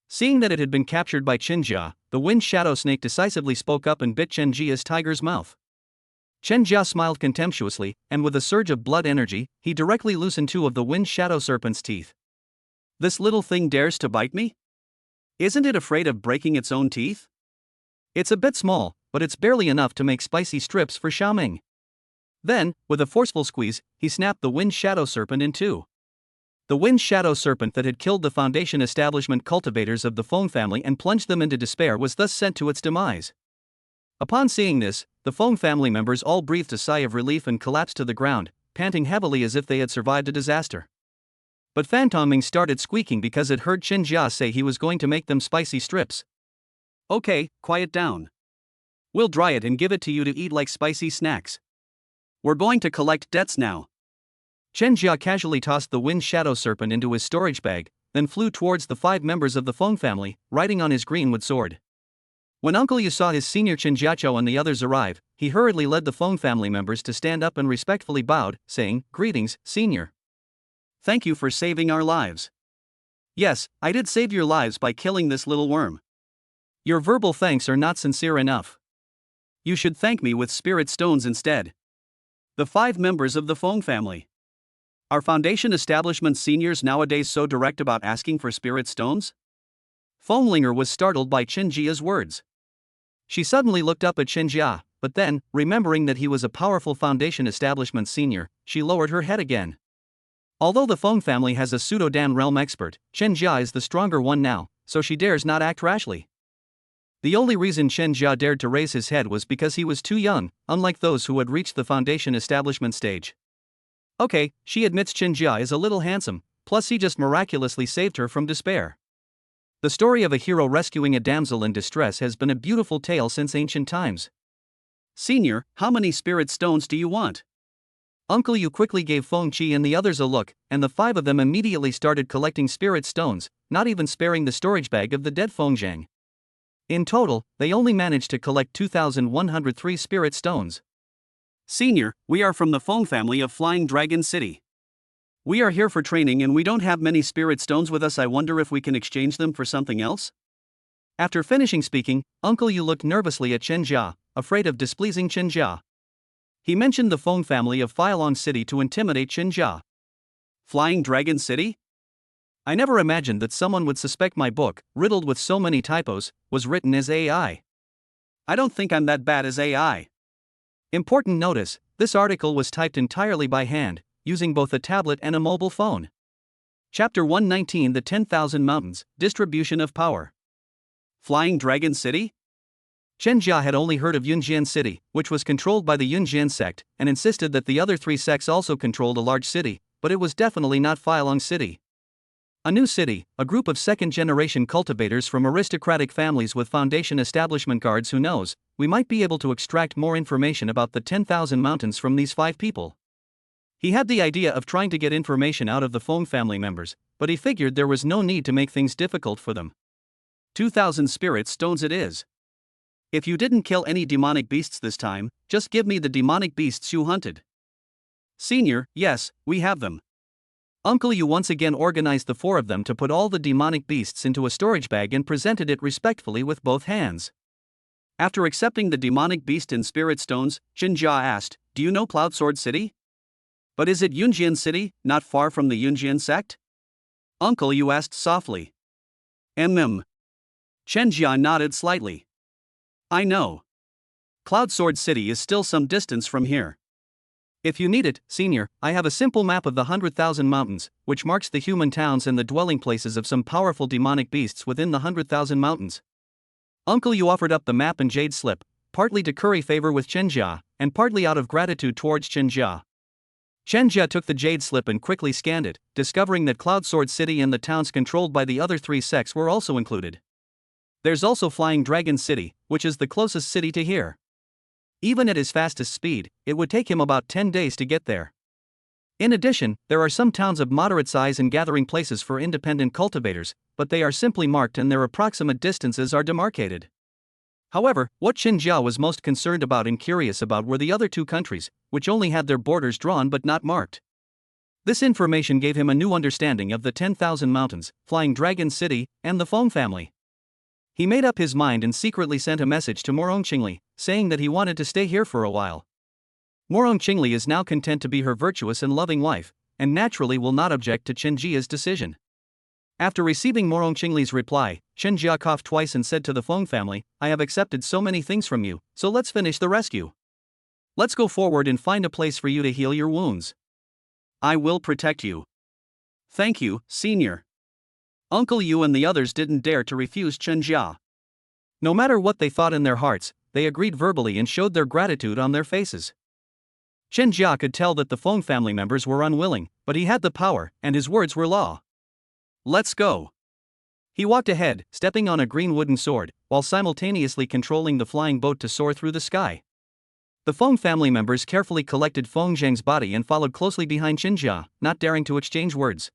Seeing that it had been captured by Chen Jia, the Wind Shadow Snake decisively spoke up and bit Chen Jia's tiger's mouth. Chen Jia smiled contemptuously, and with a surge of blood energy, he directly loosened 2 of the Wind Shadow Serpent's teeth. This little thing dares to bite me? Isn't it afraid of breaking its own teeth? It's a bit small, but it's barely enough to make spicy strips for Xiaoming. Then, with a forceful squeeze, he snapped the Wind Shadow Serpent in 2. The Wind Shadow Serpent that had killed the foundation establishment cultivators of the Feng family and plunged them into despair was thus sent to its demise. Upon seeing this, the Feng family members all breathed a sigh of relief and collapsed to the ground, panting heavily as if they had survived a disaster. But Fan Tongming started squeaking because it heard Chen Jia say he was going to make them spicy strips. Okay, quiet down. We'll dry it and give it to you to eat like spicy snacks. We're going to collect debts now. Chen Jia casually tossed the wind shadow serpent into his storage bag, then flew towards the 5 members of the Feng family, riding on his greenwood sword. When Uncle Yu saw his senior Chen Jiachou and the others arrive, he hurriedly led the Feng family members to stand up and respectfully bowed, saying, "Greetings, senior. Thank you for saving our lives." "Yes, I did save your lives by killing this little worm." "Your verbal thanks are not sincere enough. You should thank me with spirit stones instead." The 5 members of the Feng family. Are Foundation establishment seniors nowadays so direct about asking for spirit stones? Fenglinger was startled by Chen Jia's words. She suddenly looked up at Chen Jia, but then, remembering that he was a powerful Foundation establishment senior, she lowered her head again. Although the Feng family has a pseudo-Dan realm expert, Chen Jia is the stronger one now, so she dares not act rashly. The only reason Chen Jia dared to raise his head was because he was too young, unlike those who had reached the Foundation establishment stage. Okay, she admits Chen Jia is a little handsome, plus he just miraculously saved her from despair. The story of a hero rescuing a damsel in distress has been a beautiful tale since ancient times. Senior, how many spirit stones do you want? Uncle Yu quickly gave Feng Qi and the others a look, and the 5 of them immediately started collecting spirit stones, not even sparing the storage bag of the dead Feng Zhang. In total, they only managed to collect 2,103 spirit stones. Senior, we are from the Feng family of Flying Dragon City. We are here for training and we don't have many spirit stones with us. I wonder if we can exchange them for something else? After finishing speaking, Uncle Yu looked nervously at Chen Jia, afraid of displeasing Chen Jia. He mentioned the Feng family of Filong City to intimidate Chen Jia. Flying Dragon City? I never imagined that someone would suspect my book, riddled with so many typos, was written as AI. I don't think I'm that bad as AI. Important notice, this article was typed entirely by hand, using both a tablet and a mobile phone. Chapter 119 The 10,000 Mountains, Distribution of Power. Flying Dragon City? Chen Jia had only heard of Yunjian City, which was controlled by the Yunjian sect, and insisted that the other 3 sects also controlled a large city, but it was definitely not Filong City. A new city, a group of second-generation cultivators from aristocratic families with Foundation establishment guards. Who knows, we might be able to extract more information about the 10,000 mountains from these 5 people. He had the idea of trying to get information out of the Feng family members, but he figured there was no need to make things difficult for them. 2,000 spirit stones it is. If you didn't kill any demonic beasts this time, just give me the demonic beasts you hunted. Senior, yes, we have them. Uncle Yu once again organized the 4 of them to put all the demonic beasts into a storage bag and presented it respectfully with both hands. After accepting the demonic beast and spirit stones, Chen Jia asked, "Do you know Cloud Sword City? But is it Yunjian City, not far from the Yunjian sect?" Uncle Yu asked softly. Chen Jia nodded slightly. I know. Cloud Sword City is still some distance from here. If you need it, senior, I have a simple map of the 100,000 mountains, which marks the human towns and the dwelling places of some powerful demonic beasts within the 100,000 mountains. Uncle Yu offered up the map and jade slip, partly to curry favor with Chen Jia, and partly out of gratitude towards Chen Jia. Chen Jia took the jade slip and quickly scanned it, discovering that Cloud Sword City and the towns controlled by the other 3 sects were also included. There's also Flying Dragon City, which is the closest city to here. Even at his fastest speed, it would take him about 10 days to get there. In addition, there are some towns of moderate size and gathering places for independent cultivators, but they are simply marked and their approximate distances are demarcated. However, what Chen Jia was most concerned about and curious about were the other 2 countries, which only had their borders drawn but not marked. This information gave him a new understanding of the 10,000 mountains, Flying Dragon City, and the Feng family. He made up his mind and secretly sent a message to Morong Qingli, saying that he wanted to stay here for a while. Morong Qingli is now content to be her virtuous and loving wife, and naturally will not object to Chen Jia's decision. After receiving Morong Qingli's reply, Chen Jia coughed twice and said to the Feng family, "I have accepted so many things from you, so let's finish the rescue. Let's go forward and find a place for you to heal your wounds. I will protect you." "Thank you, senior." Uncle Yu and the others didn't dare to refuse Chen Jia. No matter what they thought in their hearts, they agreed verbally and showed their gratitude on their faces. Chen Jia could tell that the Feng family members were unwilling, but he had the power, and his words were law. Let's go. He walked ahead, stepping on a green wooden sword, while simultaneously controlling the flying boat to soar through the sky. The Feng family members carefully collected Feng Zheng's body and followed closely behind Chen Jia, not daring to exchange words.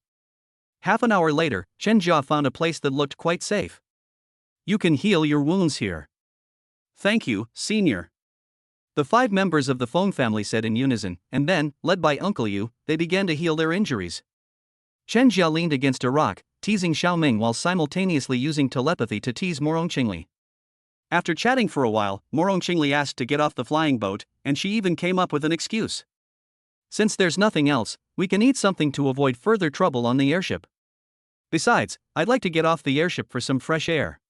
Half an hour later, Chen Jia found a place that looked quite safe. "You can heal your wounds here." "Thank you, senior," the 5 members of the Feng family said in unison, and then, led by Uncle Yu, they began to heal their injuries. Chen Jia leaned against a rock, teasing Xiao Ming while simultaneously using telepathy to tease Morong Qingli. After chatting for a while, Morong Qingli asked to get off the flying boat, and she even came up with an excuse. "Since there's nothing else, we can eat something to avoid further trouble on the airship. Besides, I'd like to get off the airship for some fresh air."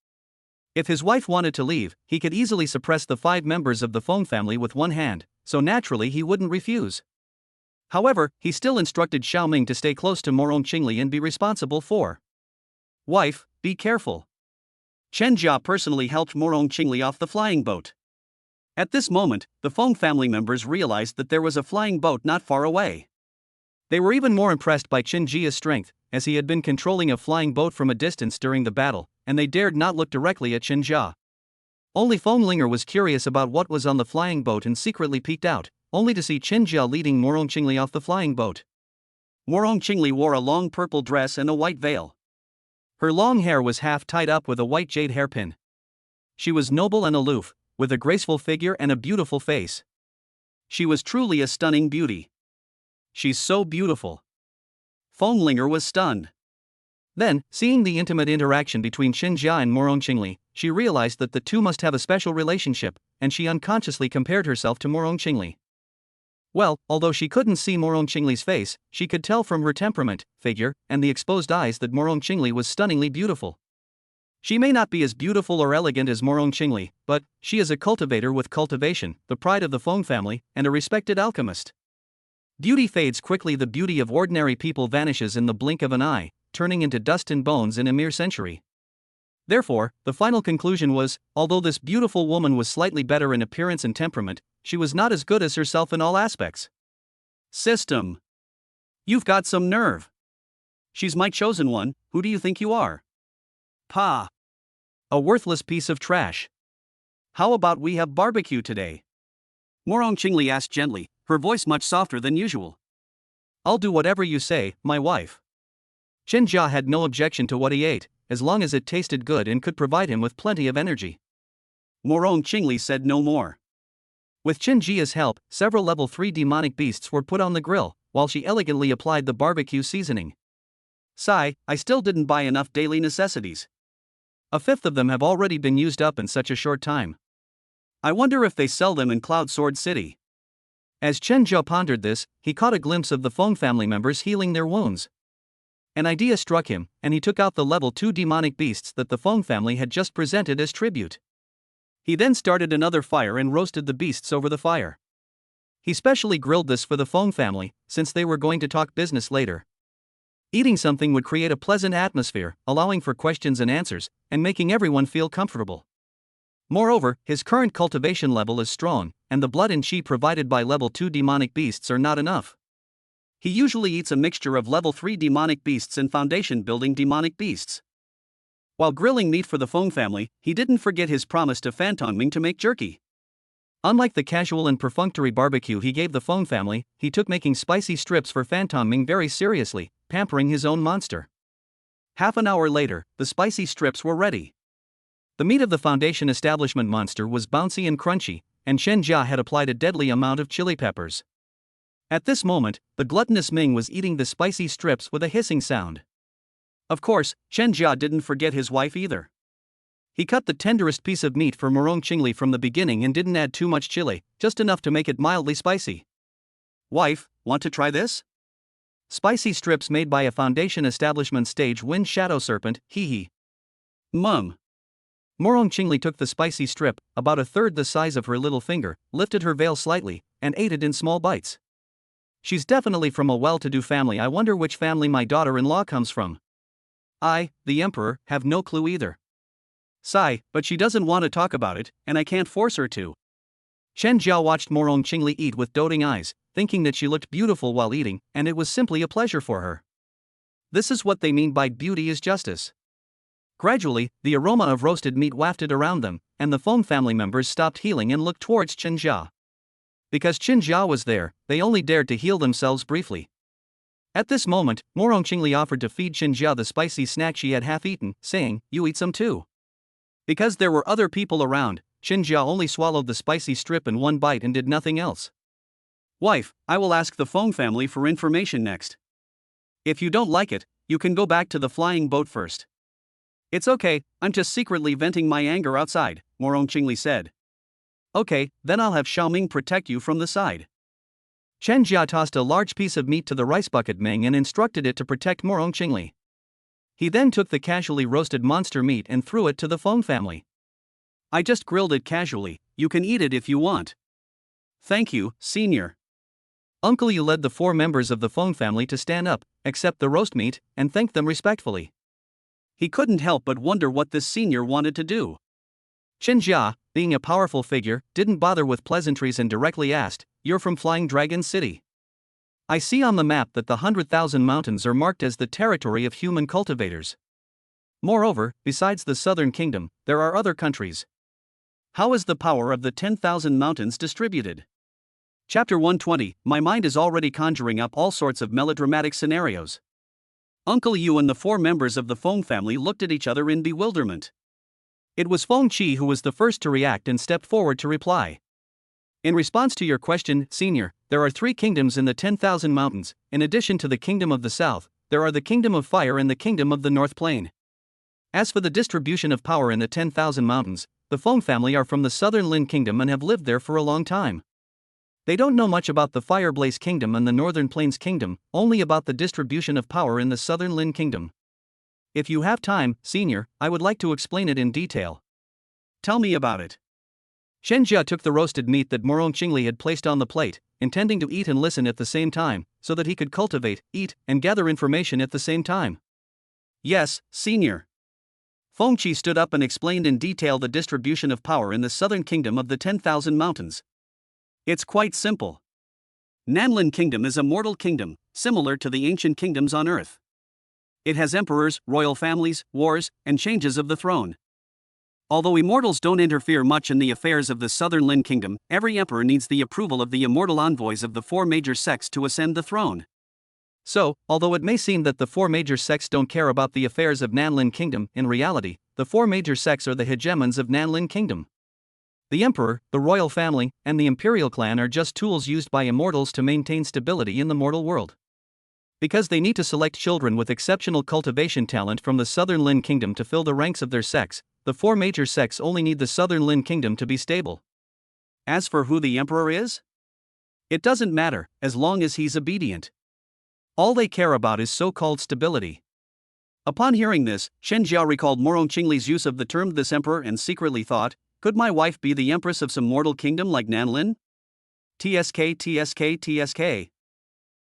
If his wife wanted to leave, he could easily suppress the 5 members of the Feng family with one hand, so naturally he wouldn't refuse. However, he still instructed Xiao Ming to stay close to Morong Qingli and be responsible for. "Wife, be careful." Chen Jia personally helped Morong Qingli off the flying boat. At this moment, the Feng family members realized that there was a flying boat not far away. They were even more impressed by Chen Jia's strength, as he had been controlling a flying boat from a distance during the battle, and they dared not look directly at Chen Jia. Only Feng Linger was curious about what was on the flying boat and secretly peeked out, only to see Chen Jia leading Morong Qingli off the flying boat. Morong Qingli wore a long purple dress and a white veil. Her long hair was half tied up with a white jade hairpin. She was noble and aloof, with a graceful figure and a beautiful face. She was truly a stunning beauty. "She's so beautiful." Feng Linger was stunned. Then, seeing the intimate interaction between Chen Jia and Morong Qingli, she realized that the two must have a special relationship, and she unconsciously compared herself to Morong Qingli. Well, although she couldn't see Morong Qingli's face, she could tell from her temperament, figure, and the exposed eyes that Morong Qingli was stunningly beautiful. She may not be as beautiful or elegant as Morong Qingli, but she is a cultivator with cultivation, the pride of the Feng family, and a respected alchemist. Beauty fades quickly. The beauty of ordinary people vanishes in the blink of an eye, turning into dust and bones in a mere century. Therefore, the final conclusion was, although this beautiful woman was slightly better in appearance and temperament, she was not as good as herself in all aspects. "System. You've got some nerve. She's my chosen one. Who do you think you are?" "Pa. A worthless piece of trash. How about we have barbecue today?" Morong Qingli asked gently, her voice much softer than usual. "I'll do whatever you say, my wife." Chen Jia had no objection to what he ate, as long as it tasted good and could provide him with plenty of energy. Morong Qingli said no more. With Chen Jia's help, several level 3 demonic beasts were put on the grill, while she elegantly applied the barbecue seasoning. "Sigh, I still didn't buy enough daily necessities. A fifth of them have already been used up in such a short time. I wonder if they sell them in Cloud Sword City." As Chen Jia pondered this, he caught a glimpse of the Feng family members healing their wounds. An idea struck him, and he took out the level 2 demonic beasts that the Feng family had just presented as tribute. He then started another fire and roasted the beasts over the fire. He specially grilled this for the Feng family, since they were going to talk business later. Eating something would create a pleasant atmosphere, allowing for questions and answers, and making everyone feel comfortable. Moreover, his current cultivation level is strong, and the blood and qi provided by level 2 demonic beasts are not enough. He usually eats a mixture of level 3 demonic beasts and foundation building demonic beasts. While grilling meat for the Feng family, he didn't forget his promise to Fantongming to make jerky. Unlike the casual and perfunctory barbecue he gave the Feng family, he took making spicy strips for Fantongming very seriously, pampering his own monster. Half an hour later, the spicy strips were ready. The meat of the Foundation establishment monster was bouncy and crunchy, and Chen Jia had applied a deadly amount of chili peppers. At this moment, the gluttonous Ming was eating the spicy strips with a hissing sound. Of course, Chen Jia didn't forget his wife either. He cut the tenderest piece of meat for Morong Qingli from the beginning and didn't add too much chili, just enough to make it mildly spicy. "Wife, want to try this?" Spicy strips made by a Foundation establishment stage wind shadow serpent, hee hee. "Mum." Morong Qingli took the spicy strip, about a third the size of her little finger, lifted her veil slightly, and ate it in small bites. "She's definitely from a well-to-do family. I wonder which family my daughter-in-law comes from. I, the Emperor, have no clue either. Sigh, but she doesn't want to talk about it, and I can't force her to." Chen Jia watched Morong Qingli eat with doting eyes, thinking that she looked beautiful while eating, and it was simply a pleasure for her. This is what they mean by beauty is justice. Gradually, the aroma of roasted meat wafted around them, and the Feng family members stopped healing and looked towards Qinjia. Because Qinjia was there, they only dared to heal themselves briefly. At this moment, Morong Qingli offered to feed Qinjia the spicy snack she had half eaten, saying, "You eat some too." Because there were other people around, Qinjia only swallowed the spicy strip in one bite and did nothing else. Wife, I will ask the Feng family for information next. If you don't like it, you can go back to the flying boat first. It's okay, I'm just secretly venting my anger outside, Morong Qingli said. Okay, then I'll have Xiaoming protect you from the side. Chen Jia tossed a large piece of meat to the rice bucket Meng and instructed it to protect Morong Qingli. He then took the casually roasted monster meat and threw it to the Feng family. I just grilled it casually, you can eat it if you want. Thank you, senior. Uncle Yu led the 4 members of the Feng family to stand up, accept the roast meat, and thank them respectfully. He couldn't help but wonder what this senior wanted to do. Chen Jia, being a powerful figure, didn't bother with pleasantries and directly asked, "You're from Flying Dragon City? I see on the map that the 100,000 mountains are marked as the territory of human cultivators. Moreover, besides the southern kingdom, there are other countries. How is the power of the 10,000 mountains distributed?" Chapter 120, my mind is already conjuring up all sorts of melodramatic scenarios. Uncle Yu and the 4 members of the Feng family looked at each other in bewilderment. It was Feng Qi who was the first to react and stepped forward to reply. In response to your question, senior, there are 3 kingdoms in the 10,000 mountains. In addition to the kingdom of the south, there are the kingdom of fire and the kingdom of the north plain. As for the distribution of power in the 10,000 mountains, the Feng family are from the southern Lin kingdom and have lived there for a long time. They don't know much about the Fireblaze Kingdom and the Northern Plains Kingdom, only about the distribution of power in the Southern Lin Kingdom. If you have time, senior, I would like to explain it in detail. Tell me about it. Chen Jia took the roasted meat that Morong Qingli had placed on the plate, intending to eat and listen at the same time, so that he could cultivate, eat, and gather information at the same time. Yes, senior. Feng Qi stood up and explained in detail the distribution of power in the Southern Kingdom of the 10,000 mountains. It's quite simple. Nanlin Kingdom is a mortal kingdom, similar to the ancient kingdoms on Earth. It has emperors, royal families, wars, and changes of the throne. Although immortals don't interfere much in the affairs of the Southern Lin Kingdom, every emperor needs the approval of the immortal envoys of the 4 major sects to ascend the throne. So, although it may seem that the 4 major sects don't care about the affairs of Nanlin Kingdom, in reality, the 4 major sects are the hegemons of Nanlin Kingdom. The emperor, the royal family, and the imperial clan are just tools used by immortals to maintain stability in the mortal world. Because they need to select children with exceptional cultivation talent from the Southern Lin Kingdom to fill the ranks of their sects, the 4 major sects only need the Southern Lin Kingdom to be stable. As for who the emperor is? It doesn't matter, as long as he's obedient. All they care about is so-called stability. Upon hearing this, Chen Jia recalled Morong Qingli's use of the term "this emperor" and secretly thought, could my wife be the empress of some mortal kingdom like Nanlin? TSK, TSK, TSK.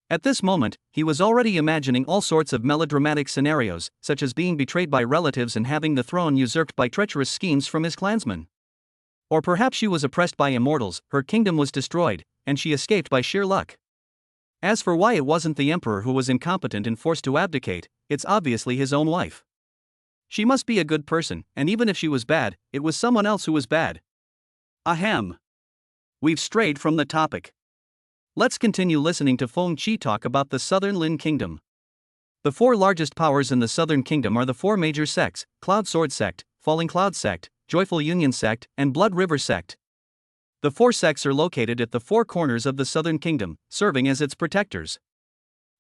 At this moment, he was already imagining all sorts of melodramatic scenarios, such as being betrayed by relatives and having the throne usurped by treacherous schemes from his clansmen. Or perhaps she was oppressed by immortals, her kingdom was destroyed, and she escaped by sheer luck. As for why it wasn't the emperor who was incompetent and forced to abdicate, it's obviously his own wife. She must be a good person, and even if she was bad, it was someone else who was bad. Ahem. We've strayed from the topic. Let's continue listening to Feng Qi talk about the Southern Lin Kingdom. The 4 largest powers in the Southern Kingdom are the 4 major sects: Cloud Sword Sect, Falling Cloud Sect, Joyful Union Sect, and Blood River Sect. The 4 sects are located at the 4 corners of the Southern Kingdom, serving as its protectors.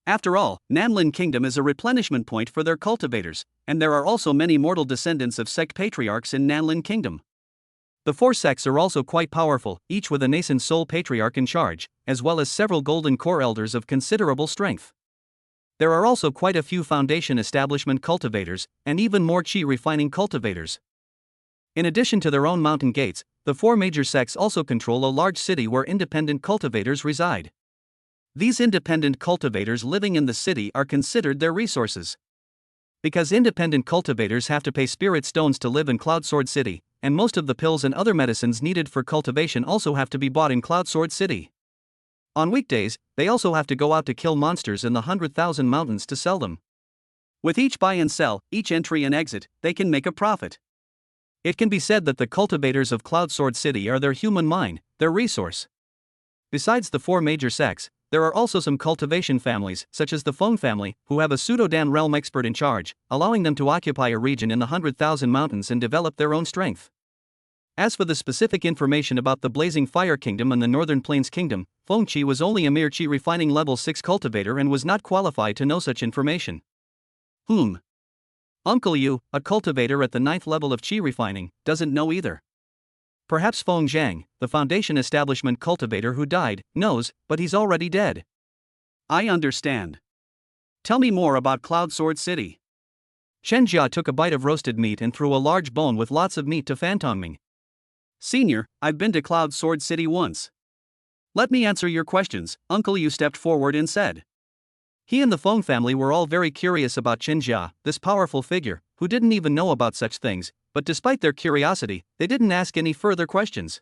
After all, Nanlin Kingdom is a replenishment point for their cultivators, and there are also many mortal descendants of sect patriarchs in Nanlin Kingdom. The 4 sects are also quite powerful, each with a nascent soul patriarch in charge, as well as several golden core elders of considerable strength. There are also quite a few foundation establishment cultivators, and even more chi refining cultivators. In addition to their own mountain gates, the 4 major sects also control a large city where independent cultivators reside. These independent cultivators living in the city are considered their resources. Because independent cultivators have to pay spirit stones to live in Cloud Sword City, and most of the pills and other medicines needed for cultivation also have to be bought in Cloud Sword City. On weekdays, they also have to go out to kill monsters in the 100,000 mountains to sell them. With each buy and sell, each entry and exit, they can make a profit. It can be said that the cultivators of Cloud Sword City are their human mind, their resource. Besides the 4 major sects, there are also some cultivation families, such as the Feng family, who have a pseudo-Dan realm expert in charge, allowing them to occupy a region in the 100,000 mountains and develop their own strength. As for the specific information about the Blazing Fire Kingdom and the Northern Plains Kingdom, Feng Qi was only a mere Qi refining level 6 cultivator and was not qualified to know such information. Uncle Yu, a cultivator at the 9th level of Qi refining, doesn't know either. Perhaps Feng Zhang, the Foundation Establishment cultivator who died, knows, but he's already dead. I understand. Tell me more about Cloud Sword City. Chen Jia took a bite of roasted meat and threw a large bone with lots of meat to Fan Tongming. Senior, I've been to Cloud Sword City once. Let me answer your questions, Uncle Yu stepped forward and said. He and the Feng family were all very curious about Chen Jia, this powerful figure, who didn't even know about such things, but despite their curiosity, they didn't ask any further questions.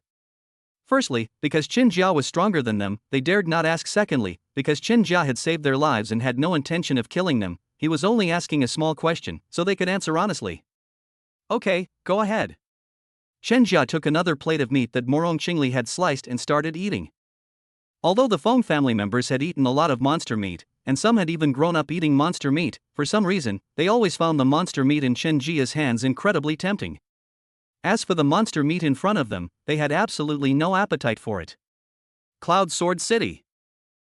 Firstly, because Chen Jia was stronger than them, they dared not ask. Secondly, because Chen Jia had saved their lives and had no intention of killing them, he was only asking a small question, so they could answer honestly. Okay, go ahead. Chen Jia took another plate of meat that Morong Qingli had sliced and started eating. Although the Feng family members had eaten a lot of monster meat, and some had even grown up eating monster meat, for some reason, they always found the monster meat in Chen Jia's hands incredibly tempting. As for the monster meat in front of them, they had absolutely no appetite for it. Cloud Sword City.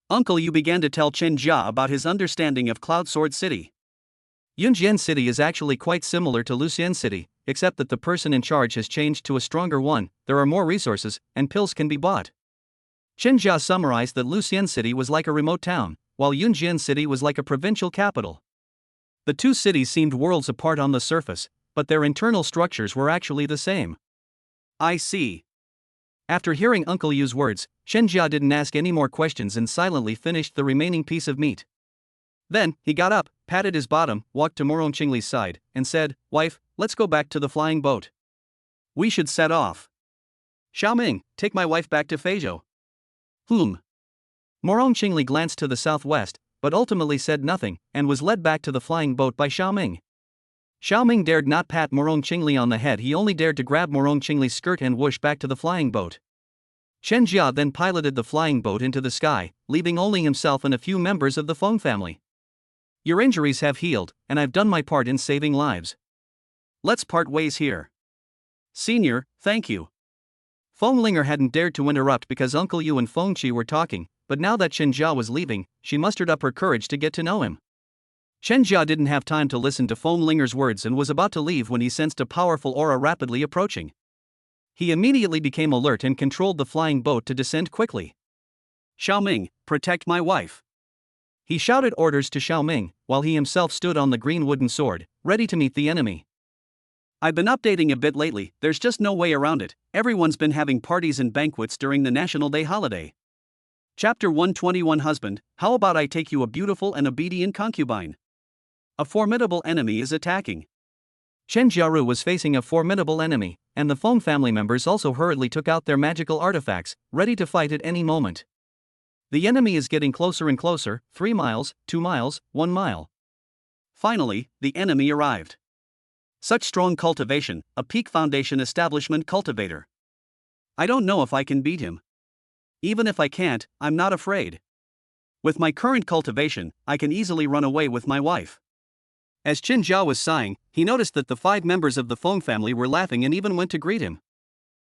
Uncle Yu began to tell Chen Jia about his understanding of Cloud Sword City. Yunjian City is actually quite similar to Luxian City, except that the person in charge has changed to a stronger one, there are more resources, and pills can be bought. Chen Jia summarized that Luxian City was like a remote town, while Yunjian City was like a provincial capital. The two cities seemed worlds apart on the surface, but their internal structures were actually the same. I see. After hearing Uncle Yu's words, Chen Jia didn't ask any more questions and silently finished the remaining piece of meat. Then, he got up, patted his bottom, walked to Morong Qingli's side, and said, "Wife, let's go back to the flying boat. We should set off. Xiaoming, take my wife back to Feizhou." Morong Qingli glanced to the southwest, but ultimately said nothing, and was led back to the flying boat by Xiaoming. Xiaoming dared not pat Morong Qingli on the head, he only dared to grab Morong Qingli's skirt and whoosh back to the flying boat. Chen Jia then piloted the flying boat into the sky, leaving only himself and a few members of the Feng family. "Your injuries have healed, and I've done my part in saving lives. Let's part ways here." "Senior, thank you." Feng Linger hadn't dared to interrupt because Uncle Yu and Feng Qi were talking, but now that Chen Jia was leaving, she mustered up her courage to get to know him. Chen Jia didn't have time to listen to Feng Linger's words and was about to leave when he sensed a powerful aura rapidly approaching. He immediately became alert and controlled the flying boat to descend quickly. "Xiaoming, protect my wife." He shouted orders to Xiaoming, while he himself stood on the green wooden sword, ready to meet the enemy. "I've been updating a bit lately, there's just no way around it, everyone's been having parties and banquets during the National Day holiday. Chapter 121 Husband, how about I take you a beautiful and obedient concubine? A formidable enemy is attacking." Chen Jiaru was facing a formidable enemy, and the Feng family members also hurriedly took out their magical artifacts, ready to fight at any moment. The enemy is getting closer and closer, 3 miles, 2 miles, 1 mile. Finally, the enemy arrived. Such strong cultivation, a peak Foundation Establishment cultivator. I don't know if I can beat him. Even if I can't, I'm not afraid. With my current cultivation, I can easily run away with my wife. As Chen Jia was sighing, he noticed that the 5 members of the Feng family were laughing and even went to greet him.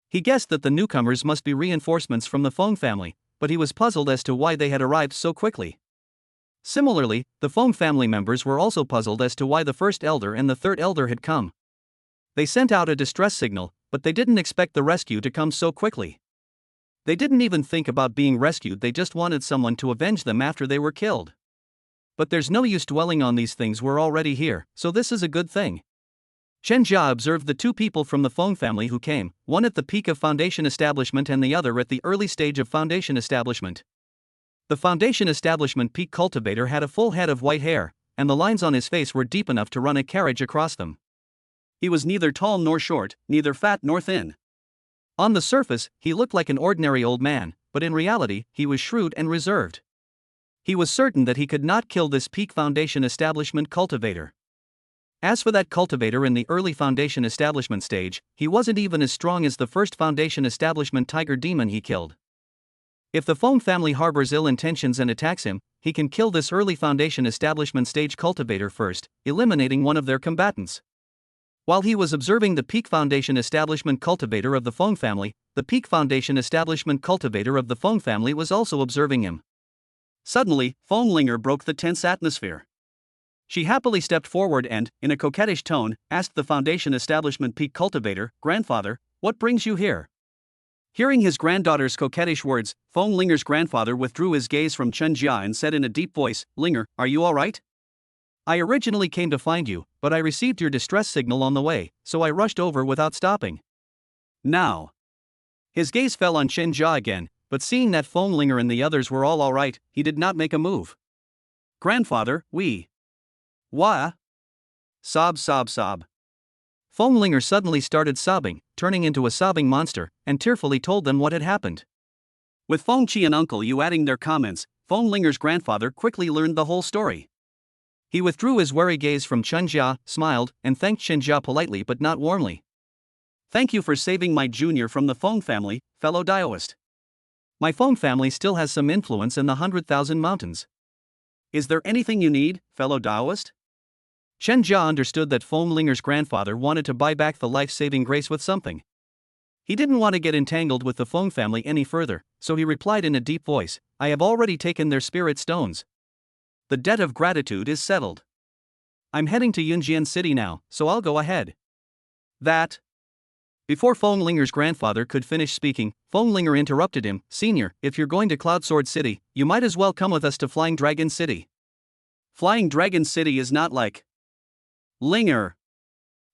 He guessed that the newcomers must be reinforcements from the Feng family, but he was puzzled as to why they had arrived so quickly. Similarly, the Feng family members were also puzzled as to why the first elder and the third elder had come. They sent out a distress signal, but they didn't expect the rescue to come so quickly. They didn't even think about being rescued, they just wanted someone to avenge them after they were killed. But there's no use dwelling on these things, we're already here, so this is a good thing. Chen Jia observed the 2 people from the Feng family who came, one at the peak of Foundation Establishment and the other at the early stage of Foundation Establishment. The Foundation Establishment peak cultivator had a full head of white hair, and the lines on his face were deep enough to run a carriage across them. He was neither tall nor short, neither fat nor thin. On the surface, he looked like an ordinary old man, but in reality, he was shrewd and reserved. He was certain that he could not kill this peak Foundation establishment cultivator. As for that cultivator in the early Foundation establishment stage, he wasn't even as strong as the first Foundation establishment tiger demon he killed. If the Feng family harbors ill intentions and attacks him, he can kill this early Foundation establishment stage cultivator first, eliminating one of their combatants. While he was observing the peak Foundation establishment cultivator of the Feng family, the peak Foundation establishment cultivator of the Feng family was also observing him. Suddenly, Feng Linger broke the tense atmosphere. She happily stepped forward and, in a coquettish tone, asked the Foundation establishment peak cultivator, "Grandfather, what brings you here?" Hearing his granddaughter's coquettish words, Feng Linger's grandfather withdrew his gaze from Chen Jia and said in a deep voice, "Linger, are you alright? I originally came to find you, but I received your distress signal on the way, so I rushed over without stopping." Now. His gaze fell on Chen Jia again, but seeing that Feng Linger and the others were all alright, he did not make a move. "Grandfather, Wah? Sob. Feng Linger suddenly started sobbing, turning into a sobbing monster, and tearfully told them what had happened. With Feng Qi and Uncle Yu adding their comments, Feng Linger's grandfather quickly learned the whole story. He withdrew his wary gaze from Chen Jia, smiled, and thanked Chen Jia politely but not warmly. "Thank you for saving my junior from the Feng family, fellow Daoist. My Feng family still has some influence in the 100,000 mountains. Is there anything you need, fellow Daoist?" Chen Jia understood that Feng Linger's grandfather wanted to buy back the life-saving grace with something. He didn't want to get entangled with the Feng family any further, so he replied in a deep voice, "I have already taken their spirit stones. The debt of gratitude is settled. I'm heading to Yunjian City now, so I'll go ahead." That. Before Feng Linger's grandfather could finish speaking, Feng Linger interrupted him, "Senior, if you're going to Cloud Sword City, you might as well come with us to Flying Dragon City." "Flying Dragon City is not like Linger."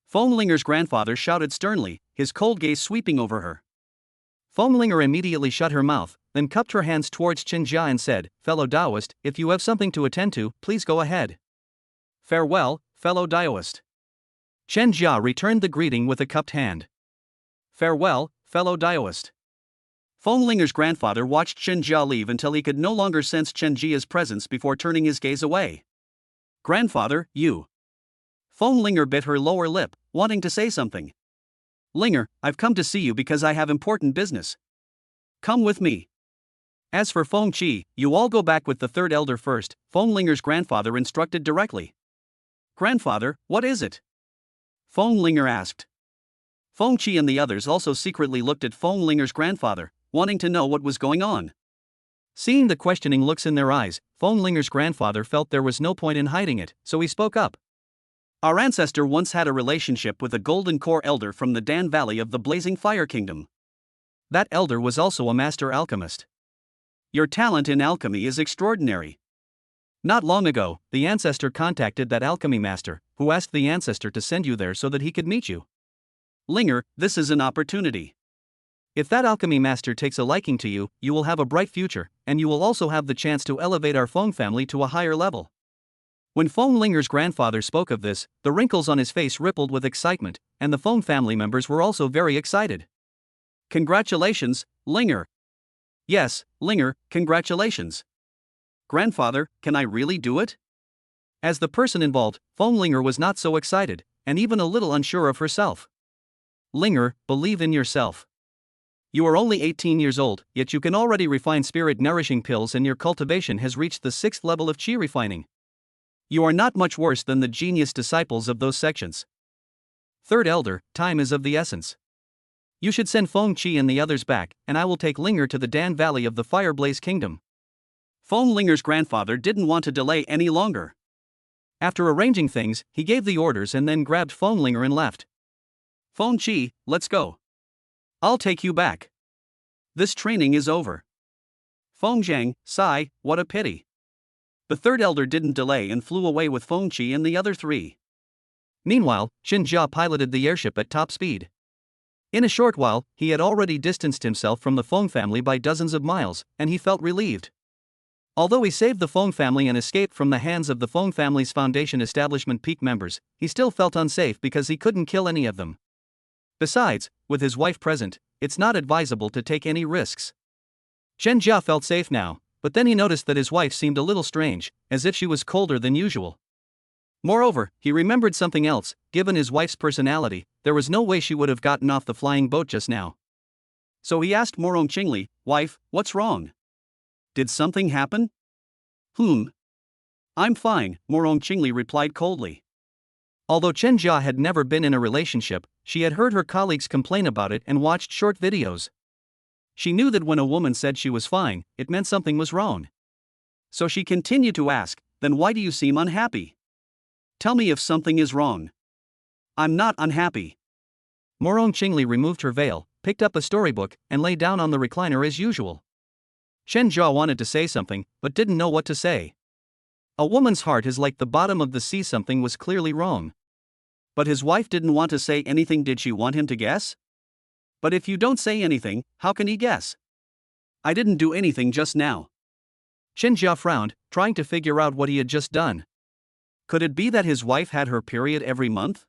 Feng Linger's grandfather shouted sternly, his cold gaze sweeping over her. Feng Linger immediately shut her mouth, then cupped her hands towards Chen Jia and said, "Fellow Daoist, if you have something to attend to, please go ahead." "Farewell, fellow Daoist." Chen Jia returned the greeting with a cupped hand. "Farewell, fellow Daoist." Feng Linger's grandfather watched Chen Jia leave until he could no longer sense Chen Jia's presence before turning his gaze away. "Grandfather, you." Feng Linger bit her lower lip, wanting to say something. "Linger, I've come to see you because I have important business. Come with me." As for Feng Qi, "You all go back with the third elder first," Feng Linger's grandfather instructed directly. "Grandfather, what is it?" Feng Linger asked. Feng Qi and the others also secretly looked at Feng Linger's grandfather, wanting to know what was going on. Seeing the questioning looks in their eyes, Feng Linger's grandfather felt there was no point in hiding it, so he spoke up. "Our ancestor once had a relationship with a golden core elder from the Dan Valley of the Blazing Fire Kingdom. That elder was also a master alchemist. Your talent in alchemy is extraordinary. Not long ago, the ancestor contacted that alchemy master, who asked the ancestor to send you there so that he could meet you. Linger, this is an opportunity. If that alchemy master takes a liking to you, you will have a bright future, and you will also have the chance to elevate our Feng family to a higher level." When Feng Linger's grandfather spoke of this, the wrinkles on his face rippled with excitement, and the Feng family members were also very excited. "Congratulations, Linger." "Yes, Linger, congratulations." "Grandfather, can I really do it?" As the person involved, Feng Linger was not so excited, and even a little unsure of herself. "Linger, believe in yourself. You are only 18 years old, yet you can already refine spirit-nourishing pills and your cultivation has reached the 6th level of qi refining. You are not much worse than the genius disciples of those sections. Third elder, time is of the essence. You should send Feng Qi and the others back, and I will take Linger to the Dan Valley of the Fireblaze Kingdom." Feng Linger's grandfather didn't want to delay any longer. After arranging things, he gave the orders and then grabbed Feng Linger and left. "Feng Qi, let's go. I'll take you back. This training is over." Feng Zhang, sigh, what a pity. The third elder didn't delay and flew away with Feng Qi and the other three. Meanwhile, Chen Jia piloted the airship at top speed. In a short while, he had already distanced himself from the Feng family by dozens of miles, and he felt relieved. Although he saved the Feng family and escaped from the hands of the Feng family's Foundation Establishment Peak members, he still felt unsafe because he couldn't kill any of them. Besides, with his wife present, it's not advisable to take any risks. Chen Jia felt safe now, but then he noticed that his wife seemed a little strange, as if she was colder than usual. Moreover, he remembered something else. Given his wife's personality, there was no way she would have gotten off the flying boat just now. So he asked Morong Qingli, "Wife, what's wrong? Did something happen?" I'm fine," Morong Qingli replied coldly. Although Chen Jia had never been in a relationship, she had heard her colleagues complain about it and watched short videos. She knew that when a woman said she was fine, it meant something was wrong. So she continued to ask, "Then why do you seem unhappy? Tell me if something is wrong." "I'm not unhappy." Morong Qingli removed her veil, picked up a storybook, and lay down on the recliner as usual. Chen Jia wanted to say something, but didn't know what to say. A woman's heart is like the bottom of the sea. Something was clearly wrong. But his wife didn't want to say anything. Did she want him to guess? But if you don't say anything, how can he guess? I didn't do anything just now. Chen Jia frowned, trying to figure out what he had just done. Could it be that his wife had her period every month?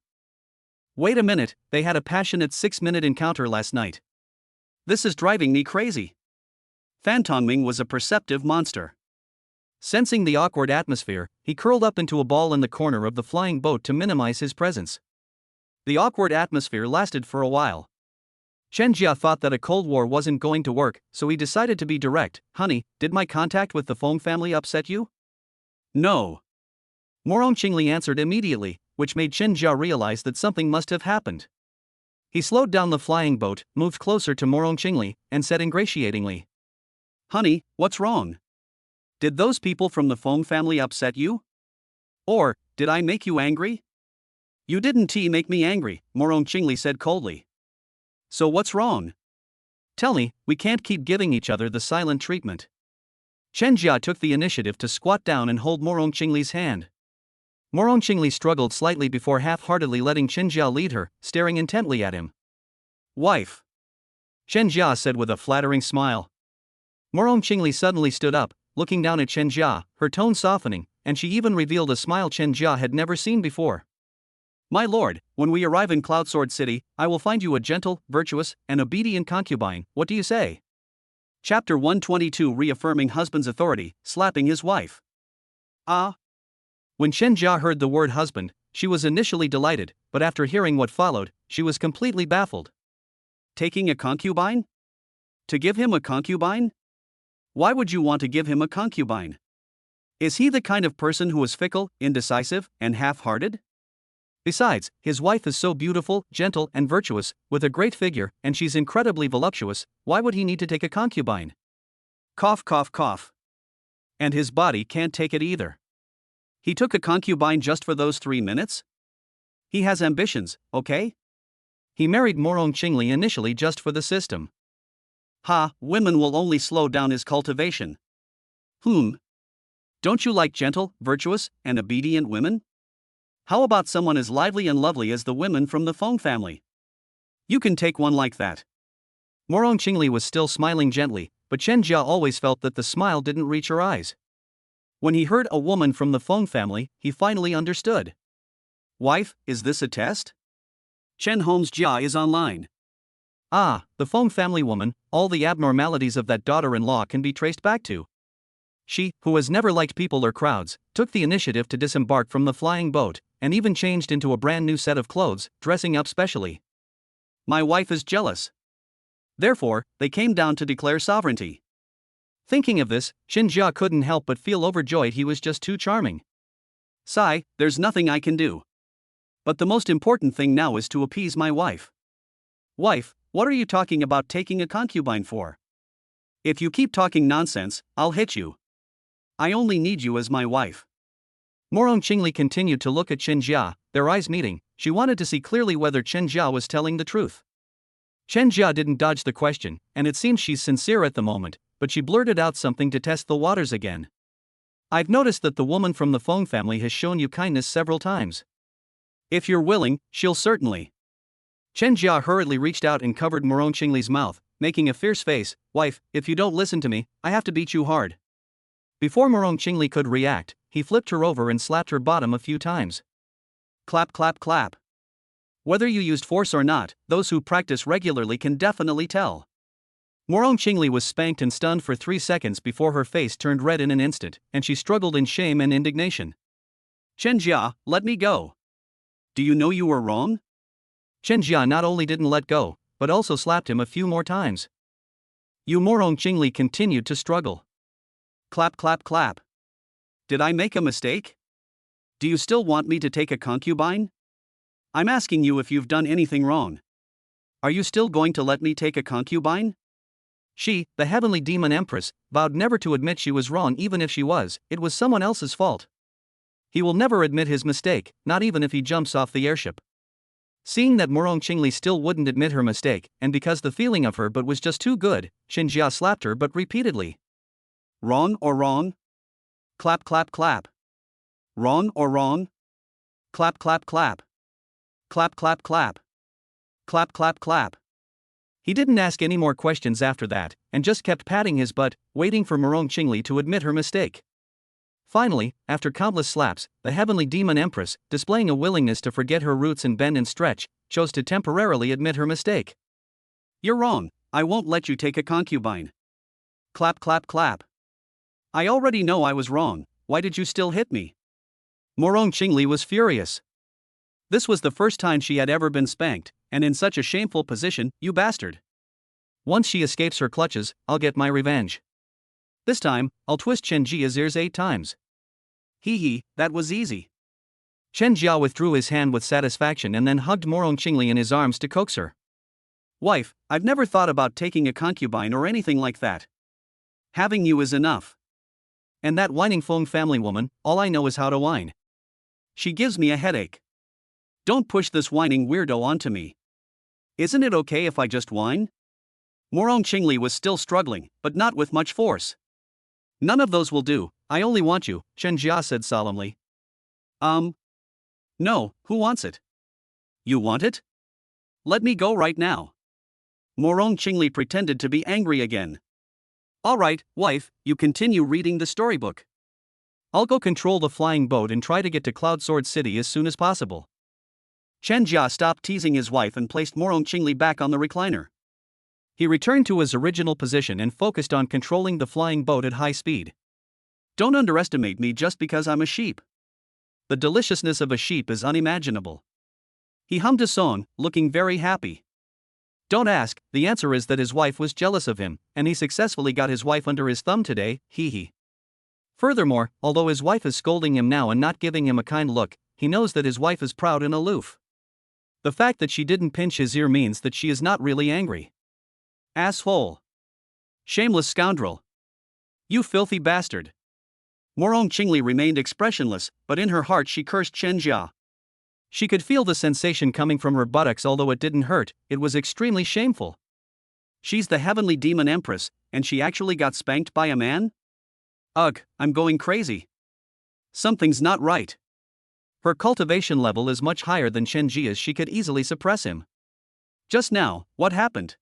Wait a minute, they had a passionate 6-minute encounter last night. This is driving me crazy. Fan Tongming was a perceptive monster. Sensing the awkward atmosphere, he curled up into a ball in the corner of the flying boat to minimize his presence. The awkward atmosphere lasted for a while. Chen Jia thought that a Cold War wasn't going to work, so he decided to be direct. "Honey, did my contact with the Feng family upset you?" "No." Morong Qingli answered immediately, which made Chen Jia realize that something must have happened. He slowed down the flying boat, moved closer to Morong Qingli, and said ingratiatingly, "Honey, what's wrong? Did those people from the Feng family upset you? Or, did I make you angry?" "You didn't make me angry," Morong Qingli said coldly. "So what's wrong? Tell me, we can't keep giving each other the silent treatment." Chen Jia took the initiative to squat down and hold Morong Qingli's hand. Morong Qingli struggled slightly before half-heartedly letting Chen Jia lead her, staring intently at him. "Wife," Chen Jia said with a flattering smile. Morong Qingli suddenly stood up, looking down at Chen Jia, her tone softening, and she even revealed a smile Chen Jia had never seen before. "My lord, when we arrive in Cloud Sword City, I will find you a gentle, virtuous, and obedient concubine. What do you say?" Chapter 122, reaffirming husband's authority, slapping his wife. When Chen Jia heard the word husband, she was initially delighted, but after hearing what followed, she was completely baffled. Taking a concubine? To give him a concubine? Why would you want to give him a concubine? Is he the kind of person who is fickle, indecisive, and half-hearted? Besides, his wife is so beautiful, gentle, and virtuous, with a great figure, and she's incredibly voluptuous. Why would he need to take a concubine? Cough, cough, cough. And his body can't take it either. He took a concubine just for those 3 minutes? He has ambitions, okay? He married Morong Qingli initially just for the system. Women will only slow down his cultivation. Don't you like gentle, virtuous, and obedient women? How about someone as lively and lovely as the women from the Feng family? You can take one like that. Morong Qingli was still smiling gently, but Chen Jia always felt that the smile didn't reach her eyes. When he heard a woman from the Feng family, he finally understood. "Wife, is this a test?" Chen Hong's Jia is online. The Feng family woman, all the abnormalities of that daughter-in-law can be traced back to. She, who has never liked people or crowds, took the initiative to disembark from the flying boat, and even changed into a brand new set of clothes, dressing up specially. My wife is jealous. Therefore, they came down to declare sovereignty. Thinking of this, Chen Jia couldn't help but feel overjoyed. He was just too charming. Sigh, there's nothing I can do. But the most important thing now is to appease my wife. Wife, what are you talking about taking a concubine for? If you keep talking nonsense, I'll hit you. I only need you as my wife. Morong Qingli continued to look at Chen Jia, their eyes meeting. She wanted to see clearly whether Chen Jia was telling the truth. Chen Jia didn't dodge the question, and it seems she's sincere at the moment, but she blurted out something to test the waters again. I've noticed that the woman from the Feng family has shown you kindness several times. If you're willing, she'll certainly. Chen Jia hurriedly reached out and covered Morong Qingli's mouth, making a fierce face. Wife, if you don't listen to me, I have to beat you hard. Before Morong Qingli could react, he flipped her over and slapped her bottom a few times. Clap, clap, clap. Whether you used force or not, those who practice regularly can definitely tell. Morong Qingli was spanked and stunned for 3 seconds before her face turned red in an instant, and she struggled in shame and indignation. Chen Jia, let me go. Do you know you were wrong? Chen Jia not only didn't let go, but also slapped him a few more times. Morong Qingli continued to struggle. Clap, clap, clap. Did I make a mistake? Do you still want me to take a concubine? I'm asking you if you've done anything wrong. Are you still going to let me take a concubine? She, the heavenly demon Empress, vowed never to admit she was wrong even if she was, it was someone else's fault. He will never admit his mistake, not even if he jumps off the airship. Seeing that Morong Qingli still wouldn't admit her mistake, and because the feeling of her but was just too good, Chen Jia slapped her but repeatedly. Wrong or wrong? Clap, clap, clap. Wrong or wrong? Clap, clap, clap. Clap, clap, clap. Clap, clap, clap. He didn't ask any more questions after that, and just kept patting his butt, waiting for Morong Qingli to admit her mistake. Finally, after countless slaps, the heavenly demon Empress, displaying a willingness to forget her roots and bend and stretch, chose to temporarily admit her mistake. You're wrong, I won't let you take a concubine. Clap, clap, clap. I already know I was wrong, why did you still hit me? Morong Qingli was furious. This was the first time she had ever been spanked, and in such a shameful position, you bastard. Once she escapes her clutches, I'll get my revenge. This time, I'll twist Chen Jia's ears 8 times. Hee, that was easy. Chen Jia withdrew his hand with satisfaction and then hugged Morong Qingli in his arms to coax her. Wife, I've never thought about taking a concubine or anything like that. Having you is enough. And that whining Feng family woman, all I know is how to whine. She gives me a headache. Don't push this whining weirdo onto me. Isn't it okay if I just whine? Morong Qingli was still struggling, but not with much force. None of those will do, I only want you, Chen Jia said solemnly. No, who wants it? You want it? Let me go right now. Morong Qingli pretended to be angry again. All right, wife, you continue reading the storybook. I'll go control the flying boat and try to get to Cloud Sword City as soon as possible. Chen Jia stopped teasing his wife and placed Morong Qingli back on the recliner. He returned to his original position and focused on controlling the flying boat at high speed. Don't underestimate me just because I'm a sheep. The deliciousness of a sheep is unimaginable. He hummed a song, looking very happy. Don't ask, the answer is that his wife was jealous of him, and he successfully got his wife under his thumb today, hee. Furthermore, although his wife is scolding him now and not giving him a kind look, he knows that his wife is proud and aloof. The fact that she didn't pinch his ear means that she is not really angry. Asshole. Shameless scoundrel. You filthy bastard. Morong Qingli remained expressionless, but in her heart she cursed Chen Jia. She could feel the sensation coming from her buttocks, although it didn't hurt, it was extremely shameful. She's the heavenly demon Empress, and she actually got spanked by a man? Ugh, I'm going crazy. Something's not right. Her cultivation level is much higher than Chen Jia's, she could easily suppress him. Just now, what happened?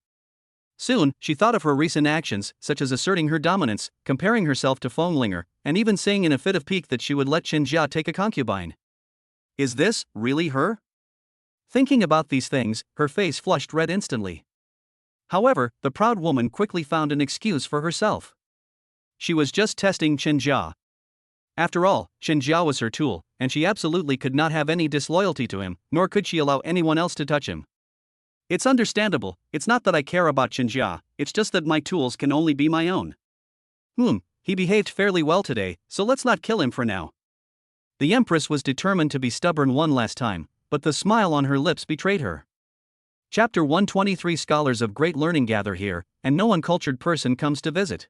Soon, she thought of her recent actions, such as asserting her dominance, comparing herself to Fenglinger, and even saying in a fit of pique that she would let Chen Jia take a concubine. Is this really her? Thinking about these things, her face flushed red instantly. However, the proud woman quickly found an excuse for herself. She was just testing Chen Jia. After all, Chen Jia was her tool, and she absolutely could not have any disloyalty to him, nor could she allow anyone else to touch him. It's understandable, it's not that I care about Chen Jia, it's just that my tools can only be my own. He behaved fairly well today, so let's not kill him for now. The Empress was determined to be stubborn one last time, but the smile on her lips betrayed her. Chapter 123 Scholars of great learning gather here, and no uncultured person comes to visit.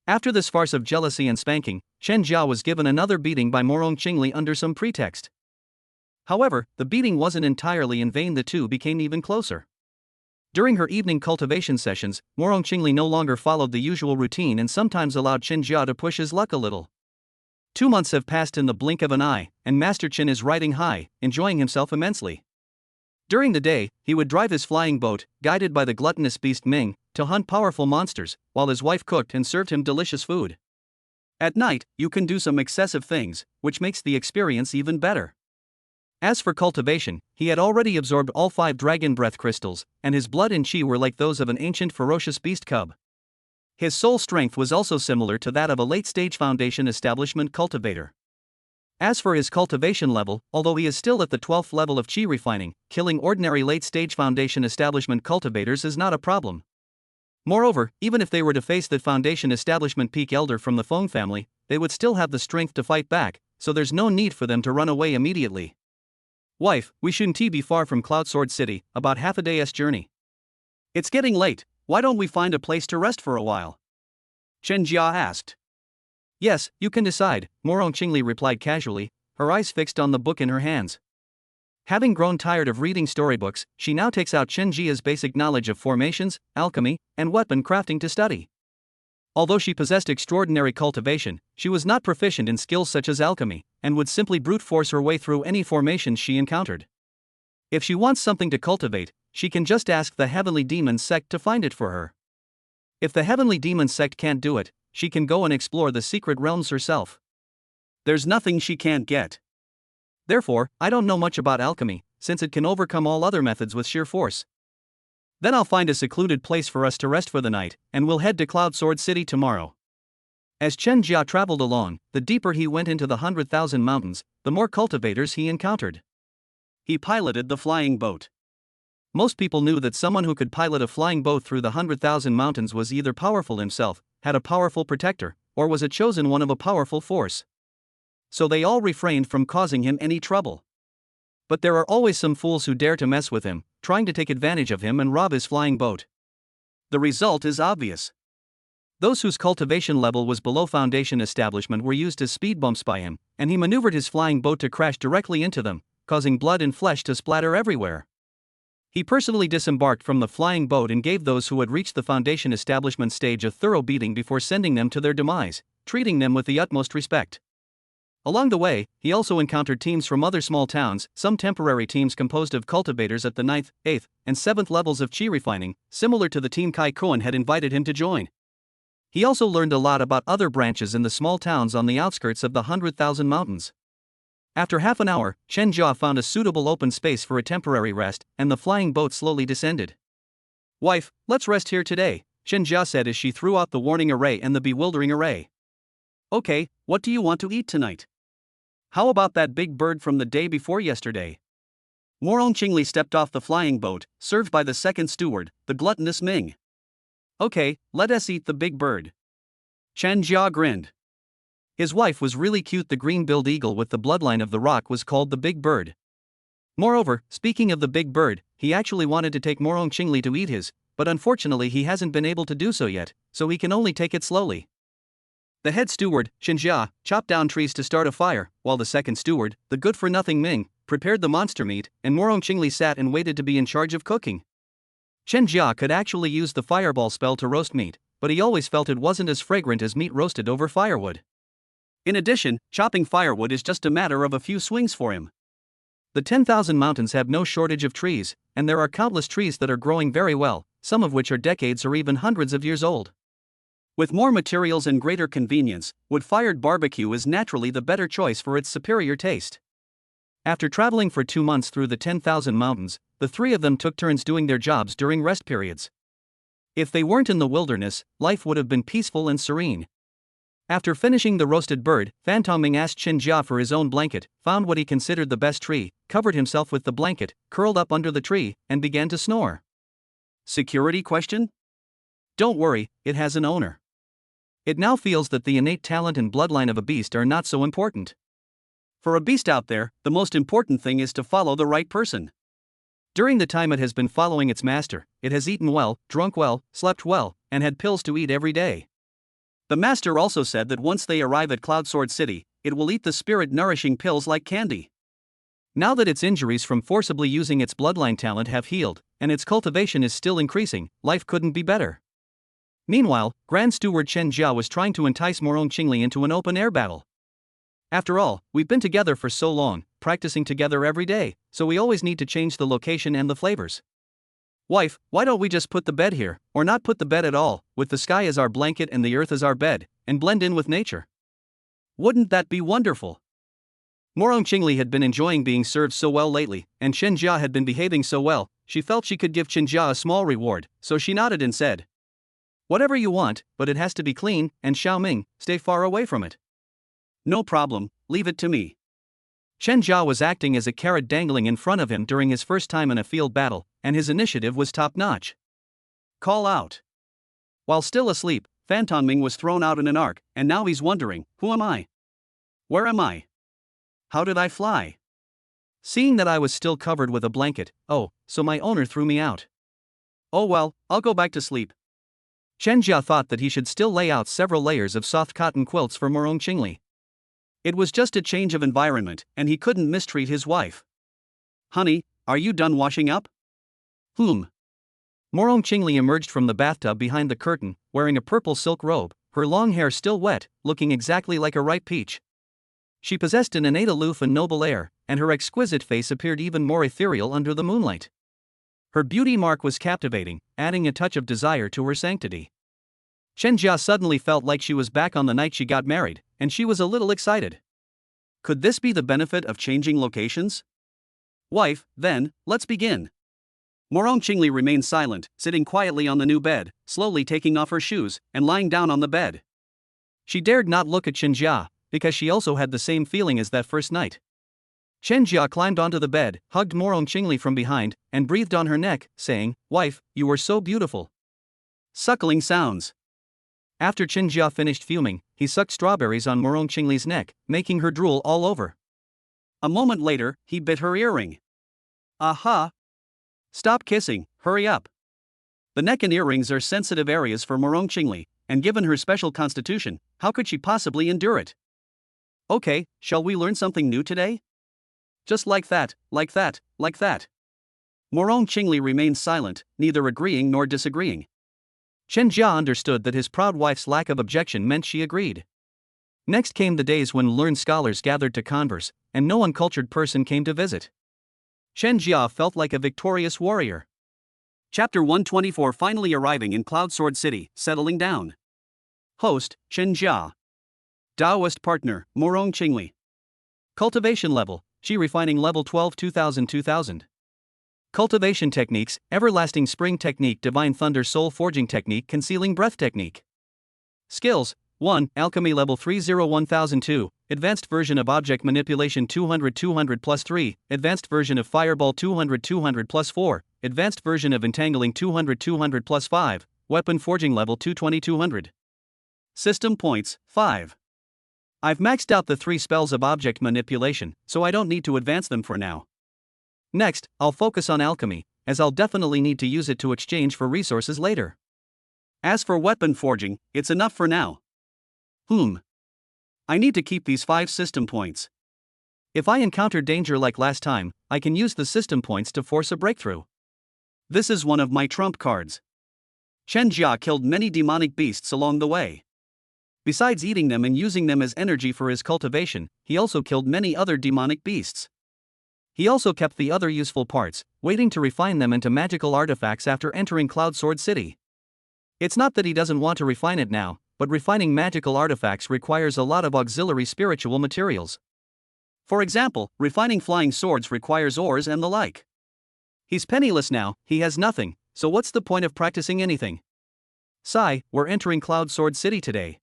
After this farce of jealousy and spanking, Chen Jia was given another beating by Morong Qingli under some pretext. However, the beating wasn't entirely in vain, the two became even closer. During her evening cultivation sessions, Morong Qingli no longer followed the usual routine and sometimes allowed Chen Jia to push his luck a little. 2 months have passed in the blink of an eye, and Master Chen is riding high, enjoying himself immensely. During the day, he would drive his flying boat, guided by the gluttonous beast Ming, to hunt powerful monsters, while his wife cooked and served him delicious food. At night, you can do some excessive things, which makes the experience even better. As for cultivation, he had already absorbed all 5 dragon breath crystals, and his blood and chi were like those of an ancient ferocious beast cub. His soul strength was also similar to that of a late-stage foundation establishment cultivator. As for his cultivation level, although he is still at the 12th level of chi refining, killing ordinary late-stage foundation establishment cultivators is not a problem. Moreover, even if they were to face the foundation establishment peak elder from the Feng family, they would still have the strength to fight back, so there's no need for them to run away immediately. Wife, we shouldn't be far from Cloud Sword City, about half a day's journey. It's getting late, why don't we find a place to rest for a while? Chen Jia asked. Yes, you can decide, Morong Qingli replied casually, her eyes fixed on the book in her hands. Having grown tired of reading storybooks, she now takes out Chen Jia's basic knowledge of formations, alchemy, and weapon crafting to study. Although she possessed extraordinary cultivation, she was not proficient in skills such as alchemy, and would simply brute force her way through any formations she encountered. If she wants something to cultivate, she can just ask the Heavenly Demon Sect to find it for her. If the Heavenly Demon Sect can't do it, she can go and explore the secret realms herself. There's nothing she can't get. Therefore, I don't know much about alchemy, since it can overcome all other methods with sheer force. Then I'll find a secluded place for us to rest for the night, and we'll head to Cloud Sword City tomorrow. As Chen Jia traveled along, the deeper he went into the 100,000 mountains, the more cultivators he encountered. He piloted the flying boat. Most people knew that someone who could pilot a flying boat through the 100,000 mountains was either powerful himself, had a powerful protector, or was a chosen one of a powerful force. So they all refrained from causing him any trouble. But there are always some fools who dare to mess with him, trying to take advantage of him and rob his flying boat. The result is obvious. Those whose cultivation level was below foundation establishment were used as speed bumps by him, and he maneuvered his flying boat to crash directly into them, causing blood and flesh to splatter everywhere. He personally disembarked from the flying boat and gave those who had reached the foundation establishment stage a thorough beating before sending them to their demise, treating them with the utmost respect. Along the way, he also encountered teams from other small towns, some temporary teams composed of cultivators at the 9th, 8th, and 7th levels of chi refining, similar to the team Kai Koen had invited him to join. He also learned a lot about other branches in the small towns on the outskirts of the 100,000 mountains. After half an hour, Chen Jia found a suitable open space for a temporary rest, and the flying boat slowly descended. Wife, let's rest here today, Chen Jia said as she threw out the warning array and the bewildering array. Okay, what do you want to eat tonight? How about that big bird from the day before yesterday? Morong Qingli stepped off the flying boat, served by the second steward, the gluttonous Ming. Okay, let us eat the big bird. Chen Jia grinned. His wife was really cute. The green-billed eagle with the bloodline of the rock was called the big bird. Moreover, speaking of the big bird, he actually wanted to take Morong Qingli to eat his, but unfortunately he hasn't been able to do so yet, so he can only take it slowly. The head steward, Chen Jia, chopped down trees to start a fire, while the second steward, the good-for-nothing Ming, prepared the monster meat, and Morong Qingli sat and waited to be in charge of cooking. Chen Jia could actually use the fireball spell to roast meat, but he always felt it wasn't as fragrant as meat roasted over firewood. In addition, chopping firewood is just a matter of a few swings for him. The 10,000 mountains have no shortage of trees, and there are countless trees that are growing very well, some of which are decades or even hundreds of years old. With more materials and greater convenience, wood-fired barbecue is naturally the better choice for its superior taste. After traveling for 2 months through the 10,000 mountains, the 3 of them took turns doing their jobs during rest periods. If they weren't in the wilderness, life would have been peaceful and serene. After finishing the roasted bird, Fan Tongming asked Chen Jia for his own blanket, found what he considered the best tree, covered himself with the blanket, curled up under the tree, and began to snore. Security question? Don't worry, it has an owner. It now feels that the innate talent and bloodline of a beast are not so important. For a beast out there, the most important thing is to follow the right person. During the time it has been following its master, it has eaten well, drunk well, slept well, and had pills to eat every day. The master also said that once they arrive at Cloud Sword City, it will eat the spirit-nourishing pills like candy. Now that its injuries from forcibly using its bloodline talent have healed, and its cultivation is still increasing, life couldn't be better. Meanwhile, Grand Steward Chen Jia was trying to entice Morong Qingli into an open-air battle. After all, we've been together for so long, practicing together every day, so we always need to change the location and the flavors. Wife, why don't we just put the bed here, or not put the bed at all, with the sky as our blanket and the earth as our bed, and blend in with nature? Wouldn't that be wonderful? Morong Qingli had been enjoying being served so well lately, and Chen Jia had been behaving so well, she felt she could give Chen Jia a small reward, so she nodded and said, "Whatever you want, but it has to be clean, and Xiaoming, stay far away from it." No problem, leave it to me. Chen Jia was acting as a carrot dangling in front of him during his first time in a field battle, and his initiative was top-notch. Call out. While still asleep, Fan Tongming was thrown out in an arc, and now he's wondering, who am I? Where am I? How did I fly? Seeing that I was still covered with a blanket, oh, so my owner threw me out. Oh well, I'll go back to sleep. Chen Jia thought that he should still lay out several layers of soft cotton quilts for Morong Qingli. It was just a change of environment, and he couldn't mistreat his wife. Honey, are you done washing up? Morong Qingli emerged from the bathtub behind the curtain, wearing a purple silk robe, her long hair still wet, looking exactly like a ripe peach. She possessed an innate aloof and noble air, and her exquisite face appeared even more ethereal under the moonlight. Her beauty mark was captivating, adding a touch of desire to her sanctity. Chen Jia suddenly felt like she was back on the night she got married, and she was a little excited. Could this be the benefit of changing locations? Wife, then, let's begin. Morong Qingli remained silent, sitting quietly on the new bed, slowly taking off her shoes, and lying down on the bed. She dared not look at Chen Jia, because she also had the same feeling as that first night. Chen Jia climbed onto the bed, hugged Morong Qingli from behind, and breathed on her neck, saying, "Wife, you are so beautiful." Suckling sounds. After Chen Jia finished fuming, he sucked strawberries on Morong Qingli's neck, making her drool all over. A moment later, he bit her earring. Aha! Stop kissing, hurry up. The neck and earrings are sensitive areas for Morong Qingli, and given her special constitution, how could she possibly endure it? Okay, shall we learn something new today? Just like that, like that, like that. Morong Qingli remained silent, neither agreeing nor disagreeing. Chen Jia understood that his proud wife's lack of objection meant she agreed. Next came the days when learned scholars gathered to converse, and no uncultured person came to visit. Chen Jia felt like a victorious warrior. Chapter 124. Finally arriving in Cloud Sword City, settling down. Host, Chen Jia. Taoist partner, Morong Qingli. Cultivation level, Qi refining level 12 2000. Cultivation techniques, Everlasting Spring technique, Divine Thunder Soul Forging technique, Concealing Breath technique. Skills, 1. Alchemy level 301002, Advanced version of Object Manipulation 200 plus 3, Advanced version of Fireball 200 plus 4, Advanced version of Entangling 200 plus 5, Weapon Forging level 200. System points, 5. I've maxed out the 3 spells of object manipulation, so I don't need to advance them for now. Next, I'll focus on alchemy, as I'll definitely need to use it to exchange for resources later. As for weapon forging, it's enough for now. I need to keep these 5 system points. If I encounter danger like last time, I can use the system points to force a breakthrough. This is one of my trump cards. Chen Jia killed many demonic beasts along the way. Besides eating them and using them as energy for his cultivation, he also killed many other demonic beasts. He also kept the other useful parts, waiting to refine them into magical artifacts after entering Cloud Sword City. It's not that he doesn't want to refine it now, but refining magical artifacts requires a lot of auxiliary spiritual materials. For example, refining flying swords requires ores and the like. He's penniless now, he has nothing, so what's the point of practicing anything? Sigh, we're entering Cloud Sword City today.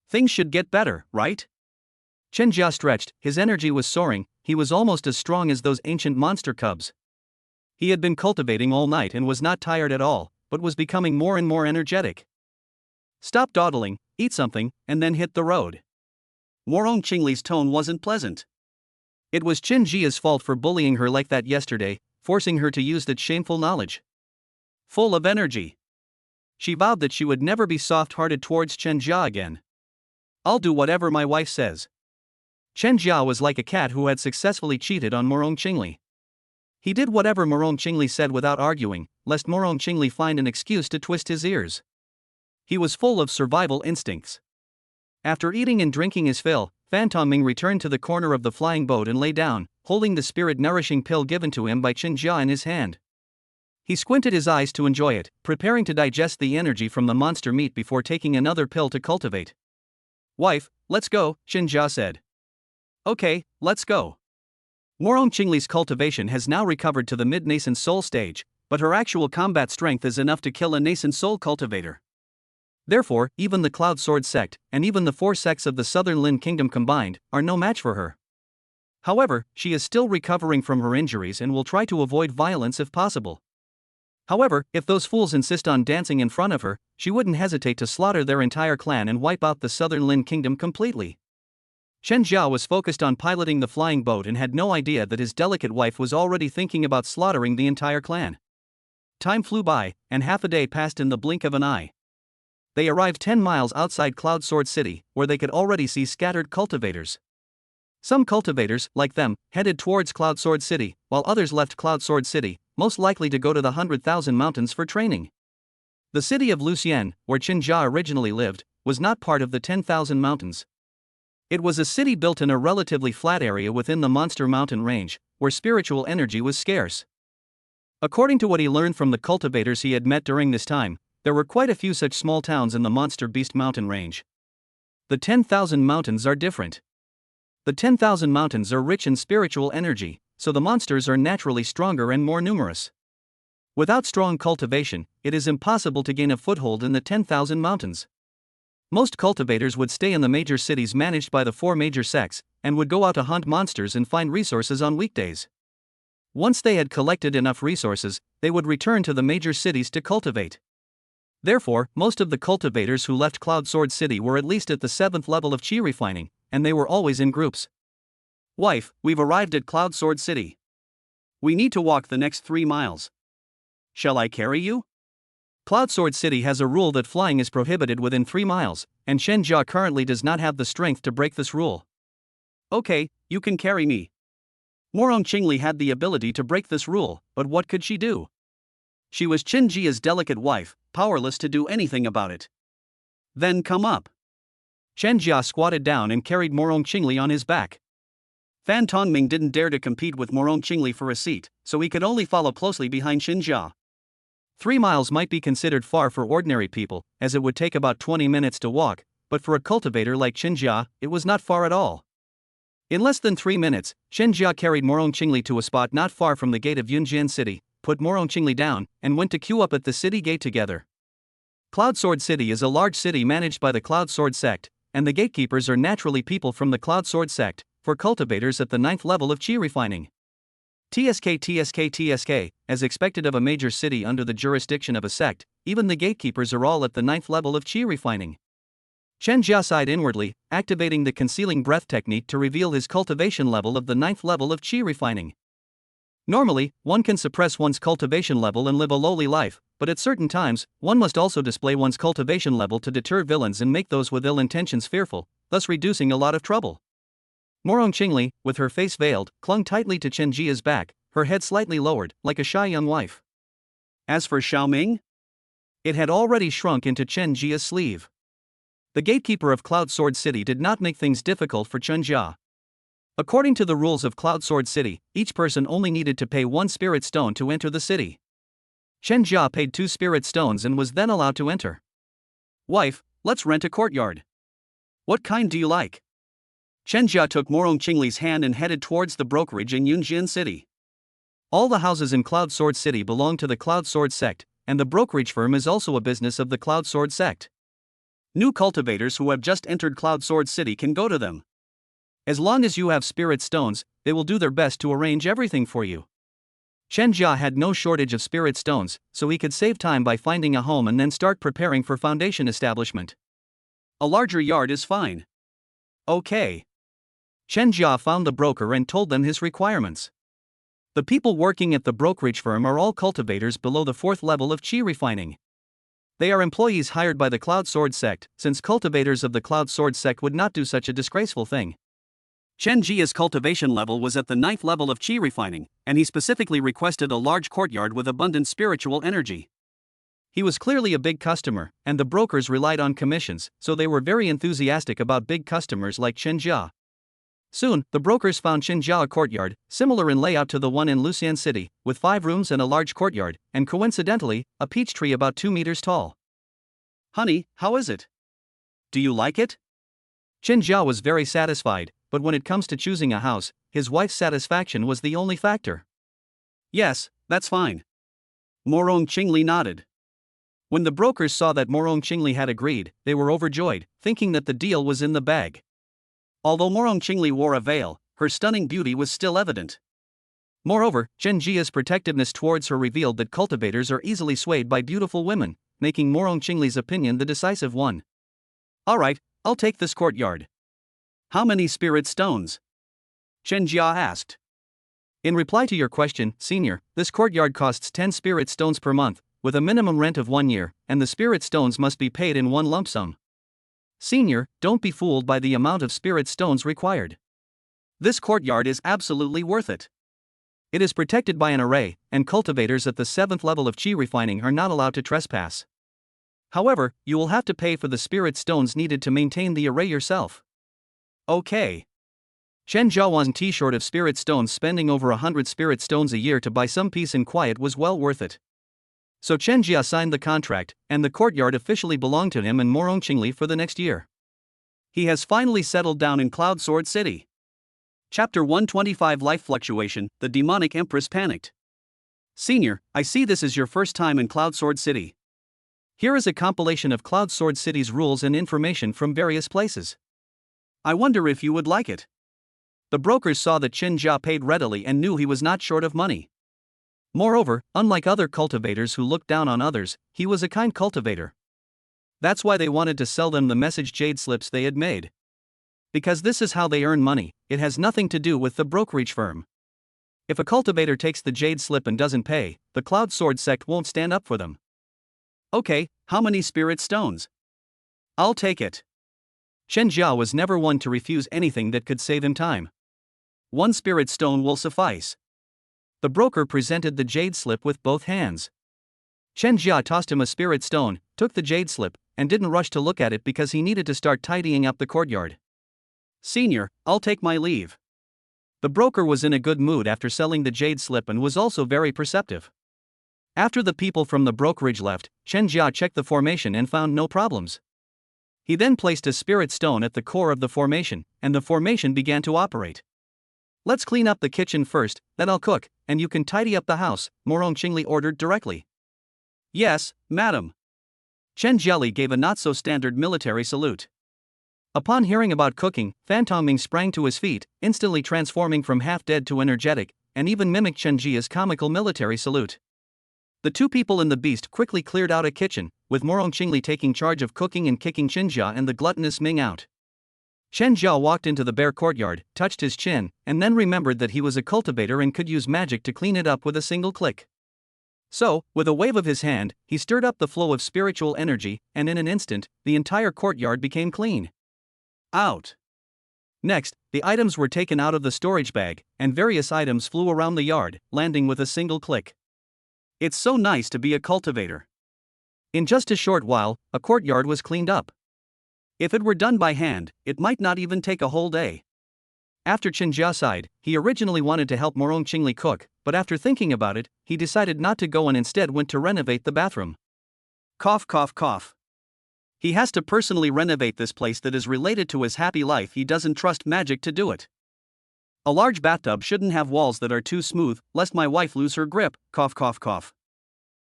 Things should get better, right? Chen Jia stretched, his energy was soaring, he was almost as strong as those ancient monster cubs. He had been cultivating all night and was not tired at all, but was becoming more and more energetic. Stop dawdling, eat something, and then hit the road. Morong Qingli's tone wasn't pleasant. It was Chen Jia's fault for bullying her like that yesterday, forcing her to use that shameful knowledge. Full of energy, she vowed that she would never be soft-hearted towards Chen Jia again. I'll do whatever my wife says. Chen Jia was like a cat who had successfully cheated on Morong Qingli. He did whatever Morong Qingli said without arguing, lest Morong Qingli find an excuse to twist his ears. He was full of survival instincts. After eating and drinking his fill, Fan Tongming returned to the corner of the flying boat and lay down, holding the spirit-nourishing pill given to him by Chen Jia in his hand. He squinted his eyes to enjoy it, preparing to digest the energy from the monster meat before taking another pill to cultivate. Wife, let's go, Chen Jia said. Okay, let's go. Morong Qingli's cultivation has now recovered to the mid-nascent soul stage, but her actual combat strength is enough to kill a nascent soul cultivator. Therefore, even the Cloud Sword sect, and even the 4 sects of the Southern Lin Kingdom combined, are no match for her. However, she is still recovering from her injuries and will try to avoid violence if possible. However, if those fools insist on dancing in front of her, she wouldn't hesitate to slaughter their entire clan and wipe out the Southern Lin Kingdom completely. Chen Jiao was focused on piloting the flying boat and had no idea that his delicate wife was already thinking about slaughtering the entire clan. Time flew by, and half a day passed in the blink of an eye. They arrived 10 miles outside Cloud Sword City, where they could already see scattered cultivators. Some cultivators, like them, headed towards Cloud Sword City, while others left Cloud Sword City, most likely to go to the 100,000 mountains for training. The city of Lucian, where Qin Jia originally lived, was not part of the 10,000 mountains. It was a city built in a relatively flat area within the Monster Mountain range, where spiritual energy was scarce. According to what he learned from the cultivators he had met during this time, there were quite a few such small towns in the Monster Beast Mountain range. The 10,000 mountains are different. The 10,000 mountains are rich in spiritual energy, so the monsters are naturally stronger and more numerous. Without strong cultivation, it is impossible to gain a foothold in the 10,000 mountains. Most cultivators would stay in the major cities managed by the 4 major sects, and would go out to hunt monsters and find resources on weekdays. Once they had collected enough resources, they would return to the major cities to cultivate. Therefore, most of the cultivators who left Cloud Sword City were at least at the 7th level of chi refining, and they were always in groups. Wife, we've arrived at Cloud Sword City. We need to walk the next 3 miles. Shall I carry you? Cloud Sword City has a rule that flying is prohibited within 3 miles, and Chen Jia currently does not have the strength to break this rule. Okay, you can carry me. Morong Qingli had the ability to break this rule, but what could she do? She was Qin Jia's delicate wife, powerless to do anything about it. Then come up. Chen Jia squatted down and carried Morong Qingli on his back. Fan Tongming didn't dare to compete with Morong Qingli for a seat, so he could only follow closely behind Qin Jia. 3 miles might be considered far for ordinary people, as it would take about 20 minutes to walk, but for a cultivator like Qin Jia, it was not far at all. In less than 3 minutes, Qin Jia carried Morong Qingli to a spot not far from the gate of Yunjian City, put Morong Qingli down, and went to queue up at the city gate together. Cloud Sword City is a large city managed by the Cloud Sword sect, and the gatekeepers are naturally people from the Cloud Sword sect, for cultivators at the 9th level of chi refining. TSK, as expected of a major city under the jurisdiction of a sect, even the gatekeepers are all at the 9th level of chi refining. Chen Jia sighed inwardly, activating the concealing breath technique to reveal his cultivation level of the 9th level of chi refining. Normally, one can suppress one's cultivation level and live a lowly life, but at certain times, one must also display one's cultivation level to deter villains and make those with ill intentions fearful, thus reducing a lot of trouble. Morong Qingli, with her face veiled, clung tightly to Chen Jia's back, her head slightly lowered, like a shy young wife. As for Xiaoming, it had already shrunk into Chen Jia's sleeve. The gatekeeper of Cloud Sword City did not make things difficult for Chen Jia. According to the rules of Cloud Sword City, each person only needed to pay 1 spirit stone to enter the city. Chen Jia paid 2 spirit stones and was then allowed to enter. Wife, let's rent a courtyard. What kind do you like? Chen Jia took Morong Qingli's hand and headed towards the brokerage in Yunjian City. All the houses in Cloud Sword City belong to the Cloud Sword sect, and the brokerage firm is also a business of the Cloud Sword sect. New cultivators who have just entered Cloud Sword City can go to them. As long as you have spirit stones, they will do their best to arrange everything for you. Chen Jia had no shortage of spirit stones, so he could save time by finding a home and then start preparing for foundation establishment. A larger yard is fine. Okay. Chen Jia found the broker and told them his requirements. The people working at the brokerage firm are all cultivators below the 4th level of chi refining. They are employees hired by the Cloud Sword sect, since cultivators of the Cloud Sword sect would not do such a disgraceful thing. Chen Jia's cultivation level was at the 9th level of chi refining, and he specifically requested a large courtyard with abundant spiritual energy. He was clearly a big customer, and the brokers relied on commissions, so they were very enthusiastic about big customers like Chen Jia. Soon, the brokers found Chen Jia a courtyard, similar in layout to the one in Lucian City, with 5 rooms and a large courtyard, and coincidentally, a peach tree about 2 meters tall. Honey, how is it? Do you like it? Chen Jia was very satisfied, but when it comes to choosing a house, his wife's satisfaction was the only factor. Yes, that's fine. Morong Qingli nodded. When the brokers saw that Morong Qingli had agreed, they were overjoyed, thinking that the deal was in the bag. Although Morong Qingli wore a veil, her stunning beauty was still evident. Moreover, Chen Jia's protectiveness towards her revealed that cultivators are easily swayed by beautiful women, making Morong Qingli's opinion the decisive one. Alright, I'll take this courtyard. How many spirit stones? Chen Jia asked. In reply to your question, senior, this courtyard costs 10 spirit stones per month, with a minimum rent of 1 year, and the spirit stones must be paid in one lump sum. Senior, don't be fooled by the amount of spirit stones required. This courtyard is absolutely worth it. It is protected by an array, and cultivators at the 7th level of Qi refining are not allowed to trespass. However, you will have to pay for the spirit stones needed to maintain the array yourself. Okay. Chen Jia wasn't short of spirit stones. Spending over 100 spirit stones a year to buy some peace and quiet was well worth it. So Chen Jia signed the contract, and the courtyard officially belonged to him and Morong Qingli for the next year. He has finally settled down in Cloud Sword City. Chapter 125 Life Fluctuation. The demonic Empress panicked. Senior, I see this is your first time in Cloud Sword City. Here is a compilation of Cloud Sword City's rules and information from various places. I wonder if you would like it. The brokers saw that Chen Jia paid readily and knew he was not short of money. Moreover, unlike other cultivators who looked down on others, he was a kind cultivator. That's why they wanted to sell them the message jade slips they had made. Because this is how they earn money, it has nothing to do with the brokerage firm. If a cultivator takes the jade slip and doesn't pay, the Cloud Sword Sect won't stand up for them. Okay, how many spirit stones? I'll take it. Chen Jia was never one to refuse anything that could save him time. 1 spirit stone will suffice. The broker presented the jade slip with both hands. Chen Jia tossed him a spirit stone, took the jade slip, and didn't rush to look at it because he needed to start tidying up the courtyard. Senior, I'll take my leave. The broker was in a good mood after selling the jade slip and was also very perceptive. After the people from the brokerage left, Chen Jia checked the formation and found no problems. He then placed a spirit stone at the core of the formation, and the formation began to operate. Let's clean up the kitchen first, then I'll cook, and you can tidy up the house, Morong Qingli ordered directly. Yes, madam. Chen Jiali gave a not-so-standard military salute. Upon hearing about cooking, Fan Tongming sprang to his feet, instantly transforming from half-dead to energetic, and even mimicked Chen Jia's comical military salute. The two people in the beast quickly cleared out a kitchen, with Morong Qingli taking charge of cooking and kicking Chen Jia and the gluttonous Ming out. Chen Jia walked into the bare courtyard, touched his chin, and then remembered that he was a cultivator and could use magic to clean it up with a single click. So, with a wave of his hand, he stirred up the flow of spiritual energy, and in an instant, the entire courtyard became clean. Out. Next, the items were taken out of the storage bag, and various items flew around the yard, landing with a single click. It's so nice to be a cultivator. In just a short while, a courtyard was cleaned up. If it were done by hand, it might not even take a whole day. After Chen Jia sighed, he originally wanted to help Morong Qingli cook, but after thinking about it, he decided not to go and instead went to renovate the bathroom. Cough, cough, cough. He has to personally renovate this place that is related to his happy life. He doesn't trust magic to do it. A large bathtub shouldn't have walls that are too smooth, lest my wife lose her grip. Cough, cough, cough.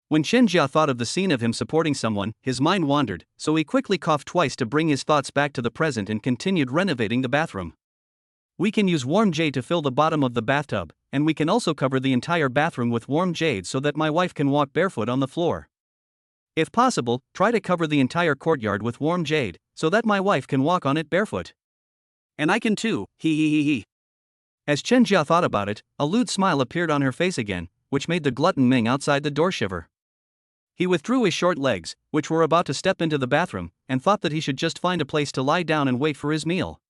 When Chen Jia thought of the scene of him supporting someone, his mind wandered, so he quickly coughed twice to bring his thoughts back to the present and continued renovating the bathroom. We can use warm jade to fill the bottom of the bathtub, and we can also cover the entire bathroom with warm jade so that my wife can walk barefoot on the floor. If possible, try to cover the entire courtyard with warm jade, so that my wife can walk on it barefoot. And I can too, he. As Chen Jia thought about it, a lewd smile appeared on her face again, which made the glutton Ming outside the door shiver. He withdrew his short legs, which were about to step into the bathroom, and thought that he should just find a place to lie down and wait for his meal.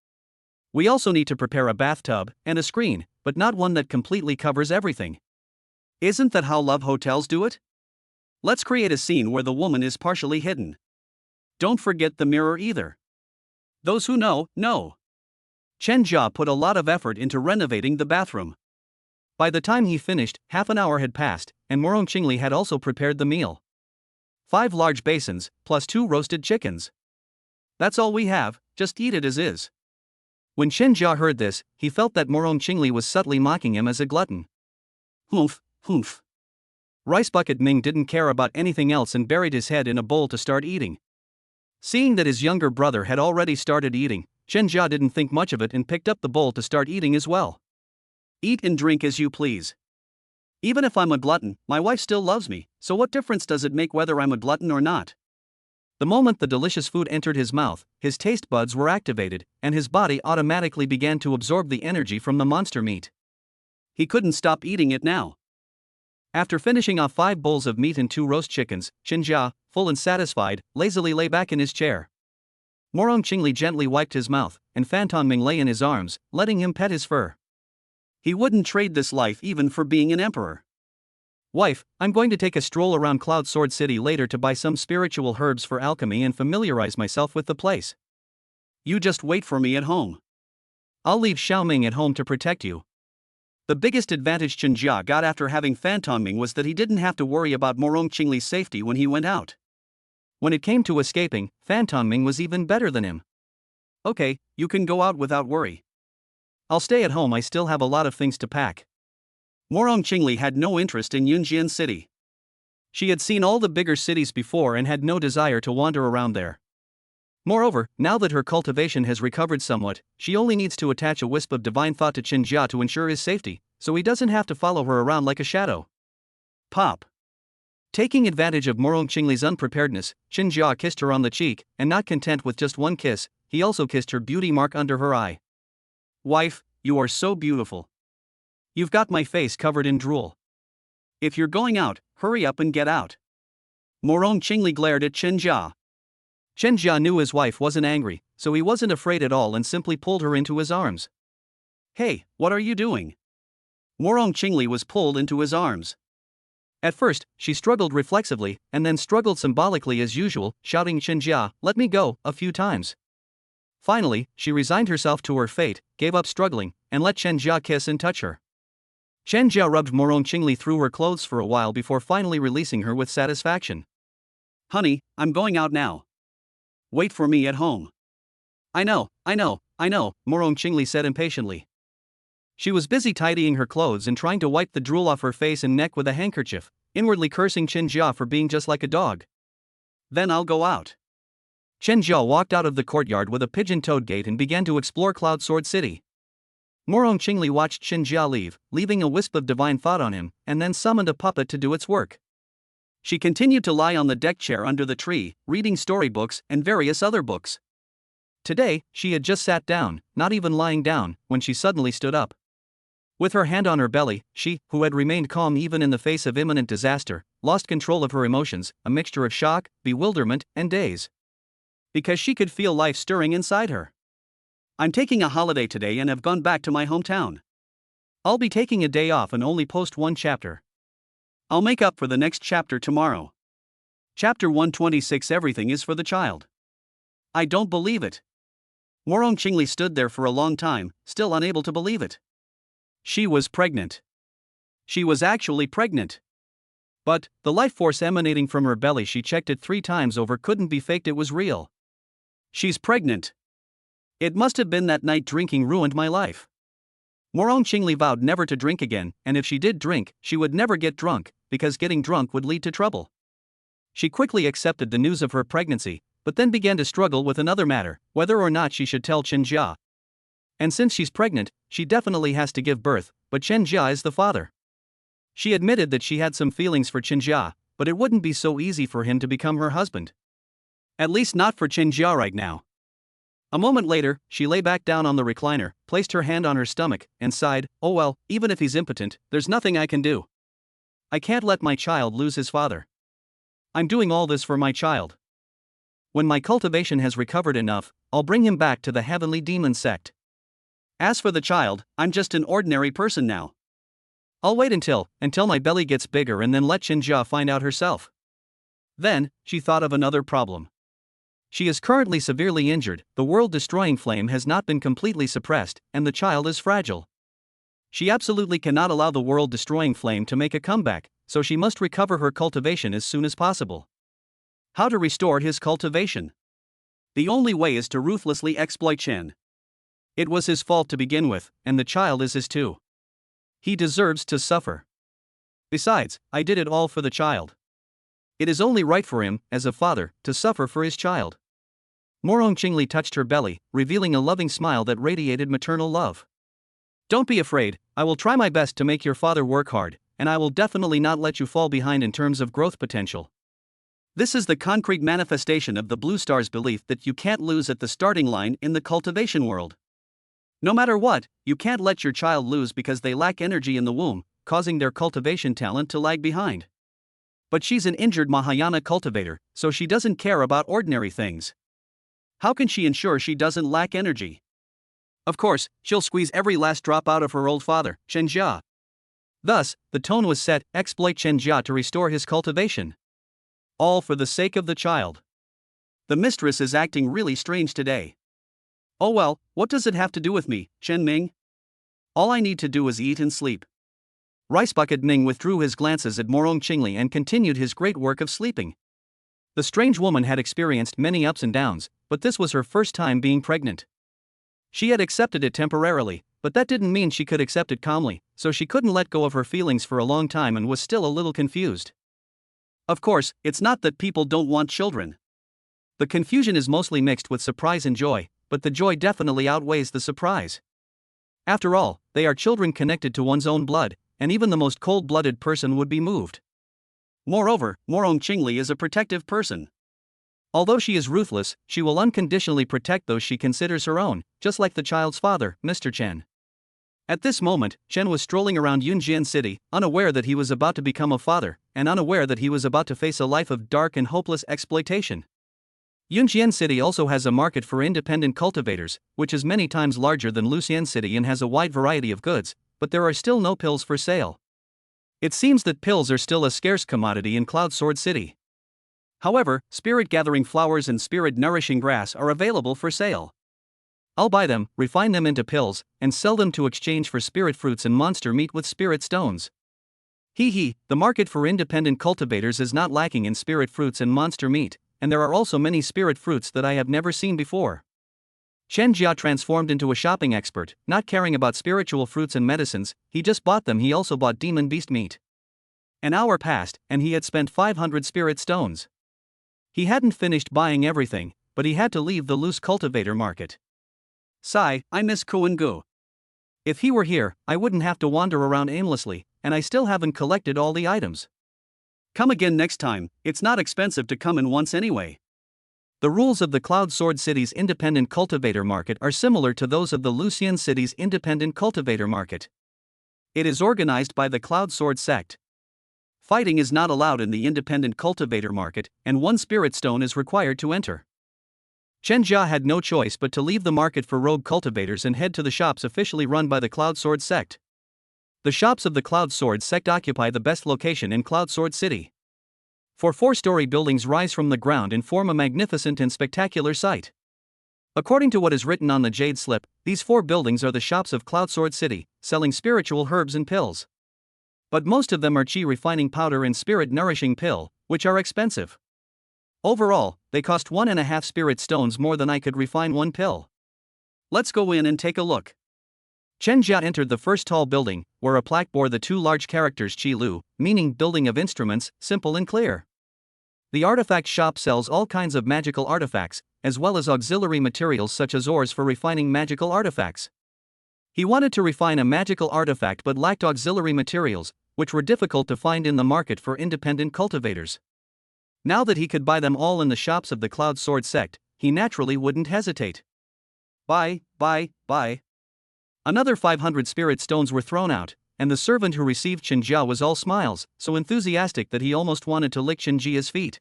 We also need to prepare a bathtub and a screen, but not one that completely covers everything. Isn't that how love hotels do it? Let's create a scene where the woman is partially hidden. Don't forget the mirror either. Those who know, know. Chen Jia put a lot of effort into renovating the bathroom. By the time he finished, half an hour had passed, and Morong Qingli had also prepared the meal. 5 large basins, plus 2 roasted chickens. That's all we have, just eat it as is. When Chen Jia heard this, he felt that Morong Qingli was subtly mocking him as a glutton. Humph, humph. Rice Bucket Ming didn't care about anything else and buried his head in a bowl to start eating. Seeing that his younger brother had already started eating, Chen Jia didn't think much of it and picked up the bowl to start eating as well. Eat and drink as you please. Even if I'm a glutton, my wife still loves me, so what difference does it make whether I'm a glutton or not? The moment the delicious food entered his mouth, his taste buds were activated, and his body automatically began to absorb the energy from the monster meat. He couldn't stop eating it now. After finishing off 5 bowls of meat and 2 roast chickens, Chen Jia, full and satisfied, lazily lay back in his chair. Morong Qingli gently wiped his mouth, and Fan Tongming lay in his arms, letting him pet his fur. He wouldn't trade this life even for being an emperor. Wife, I'm going to take a stroll around Cloud Sword City later to buy some spiritual herbs for alchemy and familiarize myself with the place. You just wait for me at home. I'll leave Xiaoming at home to protect you. The biggest advantage Chen Jia got after having Fan Tongming was that he didn't have to worry about Morong Qingli's safety when he went out. When it came to escaping, Fan Tongming was even better than him. Okay, you can go out without worry. I'll stay at home, I still have a lot of things to pack. Morong Qingli had no interest in Yunjian City. She had seen all the bigger cities before and had no desire to wander around there. Moreover, now that her cultivation has recovered somewhat, she only needs to attach a wisp of divine thought to Chen Jia to ensure his safety, so he doesn't have to follow her around like a shadow. Pop. Taking advantage of Morong Qingli's unpreparedness, Chen Jia kissed her on the cheek, and not content with just one kiss, he also kissed her beauty mark under her eye. Wife, you are so beautiful. You've got my face covered in drool. If you're going out, hurry up and get out. Morong Qingli glared at Chen Jia. Chen Jia knew his wife wasn't angry, so he wasn't afraid at all and simply pulled her into his arms. Hey, what are you doing? Morong Qingli was pulled into his arms. At first, she struggled reflexively, and then struggled symbolically as usual, shouting Chen Jia, let me go, a few times. Finally, she resigned herself to her fate, gave up struggling, and let Chen Jia kiss and touch her. Chen Jia rubbed Morong Qingli through her clothes for a while before finally releasing her with satisfaction. Honey, I'm going out now. Wait for me at home. I know, Morong Qingli said impatiently. She was busy tidying her clothes and trying to wipe the drool off her face and neck with a handkerchief, inwardly cursing Chen Jia for being just like a dog. Then I'll go out. Chen Jia walked out of the courtyard with a pigeon-toed gait and began to explore Cloud Sword City. Morong Qingli watched Chen Jia leave, leaving a wisp of divine thought on him, and then summoned a puppet to do its work. She continued to lie on the deck chair under the tree, reading storybooks and various other books. Today, she had just sat down, not even lying down, when she suddenly stood up. With her hand on her belly, she, who had remained calm even in the face of imminent disaster, lost control of her emotions, a mixture of shock, bewilderment, and daze. Because she could feel life stirring inside her. I'm taking a holiday today and have gone back to my hometown. I'll be taking a day off and only post 1 chapter. I'll make up for the next chapter tomorrow. Chapter 126 Everything is for the child. I don't believe it. Morong Qingli stood there for a long time, still unable to believe it. She was pregnant. She was actually pregnant. But, the life force emanating from her belly, she checked it 3 times over, couldn't be faked, it was real. She's pregnant. It must have been that night drinking ruined my life. Morong Qingli vowed never to drink again, and if she did drink, she would never get drunk, because getting drunk would lead to trouble. She quickly accepted the news of her pregnancy, but then began to struggle with another matter, whether or not she should tell Chen Jia. And since she's pregnant, she definitely has to give birth, but Chen Jia is the father. She admitted that she had some feelings for Chen Jia, but it wouldn't be so easy for him to become her husband. At least not for Chen Jia right now. A moment later, she lay back down on the recliner, placed her hand on her stomach, and sighed, oh well, even if he's impotent, there's nothing I can do. I can't let my child lose his father. I'm doing all this for my child. When my cultivation has recovered enough, I'll bring him back to the heavenly Demon Sect. As for the child, I'm just an ordinary person now. I'll wait until my belly gets bigger and then let Chen Jia find out herself. Then, she thought of another problem. She is currently severely injured, the world-destroying flame has not been completely suppressed, and the child is fragile. She absolutely cannot allow the world-destroying flame to make a comeback, so she must recover her cultivation as soon as possible. How to restore his cultivation? The only way is to ruthlessly exploit Chen. It was his fault to begin with, and the child is his too. He deserves to suffer. Besides, I did it all for the child. It is only right for him, as a father, to suffer for his child. Morong Qingli touched her belly, revealing a loving smile that radiated maternal love. Don't be afraid, I will try my best to make your father work hard, and I will definitely not let you fall behind in terms of growth potential. This is the concrete manifestation of the Blue Star's belief that you can't lose at the starting line in the cultivation world. No matter what, you can't let your child lose because they lack energy in the womb, causing their cultivation talent to lag behind. But she's an injured Mahayana cultivator, so she doesn't care about ordinary things. How can she ensure she doesn't lack energy? Of course, she'll squeeze every last drop out of her old father, Chen Jia. Thus, the tone was set: exploit Chen Jia to restore his cultivation. All for the sake of the child. The mistress is acting really strange today. Oh well, what does it have to do with me, Chen Ming? All I need to do is eat and sleep. Rice Bucket Ning withdrew his glances at Morong Qingli and continued his great work of sleeping. The strange woman had experienced many ups and downs, but this was her first time being pregnant. She had accepted it temporarily, but that didn't mean she could accept it calmly, so she couldn't let go of her feelings for a long time and was still a little confused. Of course, it's not that people don't want children. The confusion is mostly mixed with surprise and joy, but the joy definitely outweighs the surprise. After all, they are children connected to one's own blood, and even the most cold-blooded person would be moved. Moreover, Morong Qingli is a protective person. Although she is ruthless, she will unconditionally protect those she considers her own, just like the child's father, Mr. Chen. At this moment, Chen was strolling around Yunjian City, unaware that he was about to become a father, and unaware that he was about to face a life of dark and hopeless exploitation. Yunjian City also has a market for independent cultivators, which is many times larger than Lucian City and has a wide variety of goods, but there are still no pills for sale. It seems that pills are still a scarce commodity in Cloud Sword City. However, spirit-gathering flowers and spirit-nourishing grass are available for sale. I'll buy them, refine them into pills, and sell them to exchange for spirit fruits and monster meat with spirit stones. The market for independent cultivators is not lacking in spirit fruits and monster meat, and there are also many spirit fruits that I have never seen before. Chen Jia transformed into a shopping expert, not caring about spiritual fruits and medicines. He just bought them. He also bought demon beast meat. An hour passed, and he had spent 500 spirit stones. He hadn't finished buying everything, but he had to leave the loose cultivator market. Sigh, I miss Kuan Gu. If he were here, I wouldn't have to wander around aimlessly, and I still haven't collected all the items. Come again next time, it's not expensive to come in once anyway. The rules of the Cloud Sword City's independent cultivator market are similar to those of the Lucian City's independent cultivator market. It is organized by the Cloud Sword Sect. Fighting is not allowed in the independent cultivator market, and 1 spirit stone is required to enter. Chen Jia had no choice but to leave the market for rogue cultivators and head to the shops officially run by the Cloud Sword Sect. The shops of the Cloud Sword Sect occupy the best location in Cloud Sword City. 4-story buildings rise from the ground and form a magnificent and spectacular sight. According to what is written on the Jade Slip, these 4 buildings are the shops of Cloud Sword City, selling spiritual herbs and pills. But most of them are chi refining powder and spirit nourishing pill, which are expensive. Overall, they cost 1.5 spirit stones more than I could refine 1 pill. Let's go in and take a look. Chen Jia entered the first tall building, where a plaque bore the 2 large characters Qi Lu, meaning building of instruments, simple and clear. The artifact shop sells all kinds of magical artifacts, as well as auxiliary materials such as ores for refining magical artifacts. He wanted to refine a magical artifact but lacked auxiliary materials, which were difficult to find in the market for independent cultivators. Now that he could buy them all in the shops of the Cloud Sword Sect, he naturally wouldn't hesitate. Buy. Another 500 spirit stones were thrown out, and the servant who received Chen Jia was all smiles, so enthusiastic that he almost wanted to lick Chen Jia's feet.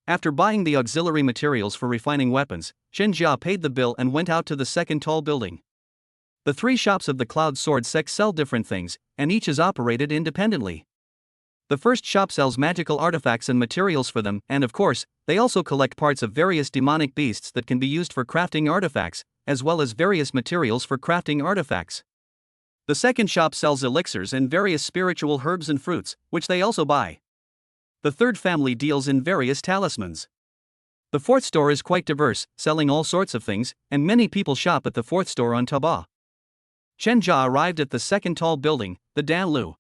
After buying the auxiliary materials for refining weapons, Chen Jia paid the bill and went out to the second tall building. The 3 shops of the Cloud Sword Sect sell different things, and each is operated independently. The first shop sells magical artifacts and materials for them, and of course, they also collect parts of various demonic beasts that can be used for crafting artifacts, as well as various materials for crafting artifacts. The second shop sells elixirs and various spiritual herbs and fruits, which they also buy. The third family deals in various talismans. The fourth store is quite diverse, selling all sorts of things, and many people shop at the fourth store on Taba. Chen Jia arrived at the second tall building, the Dan Lu.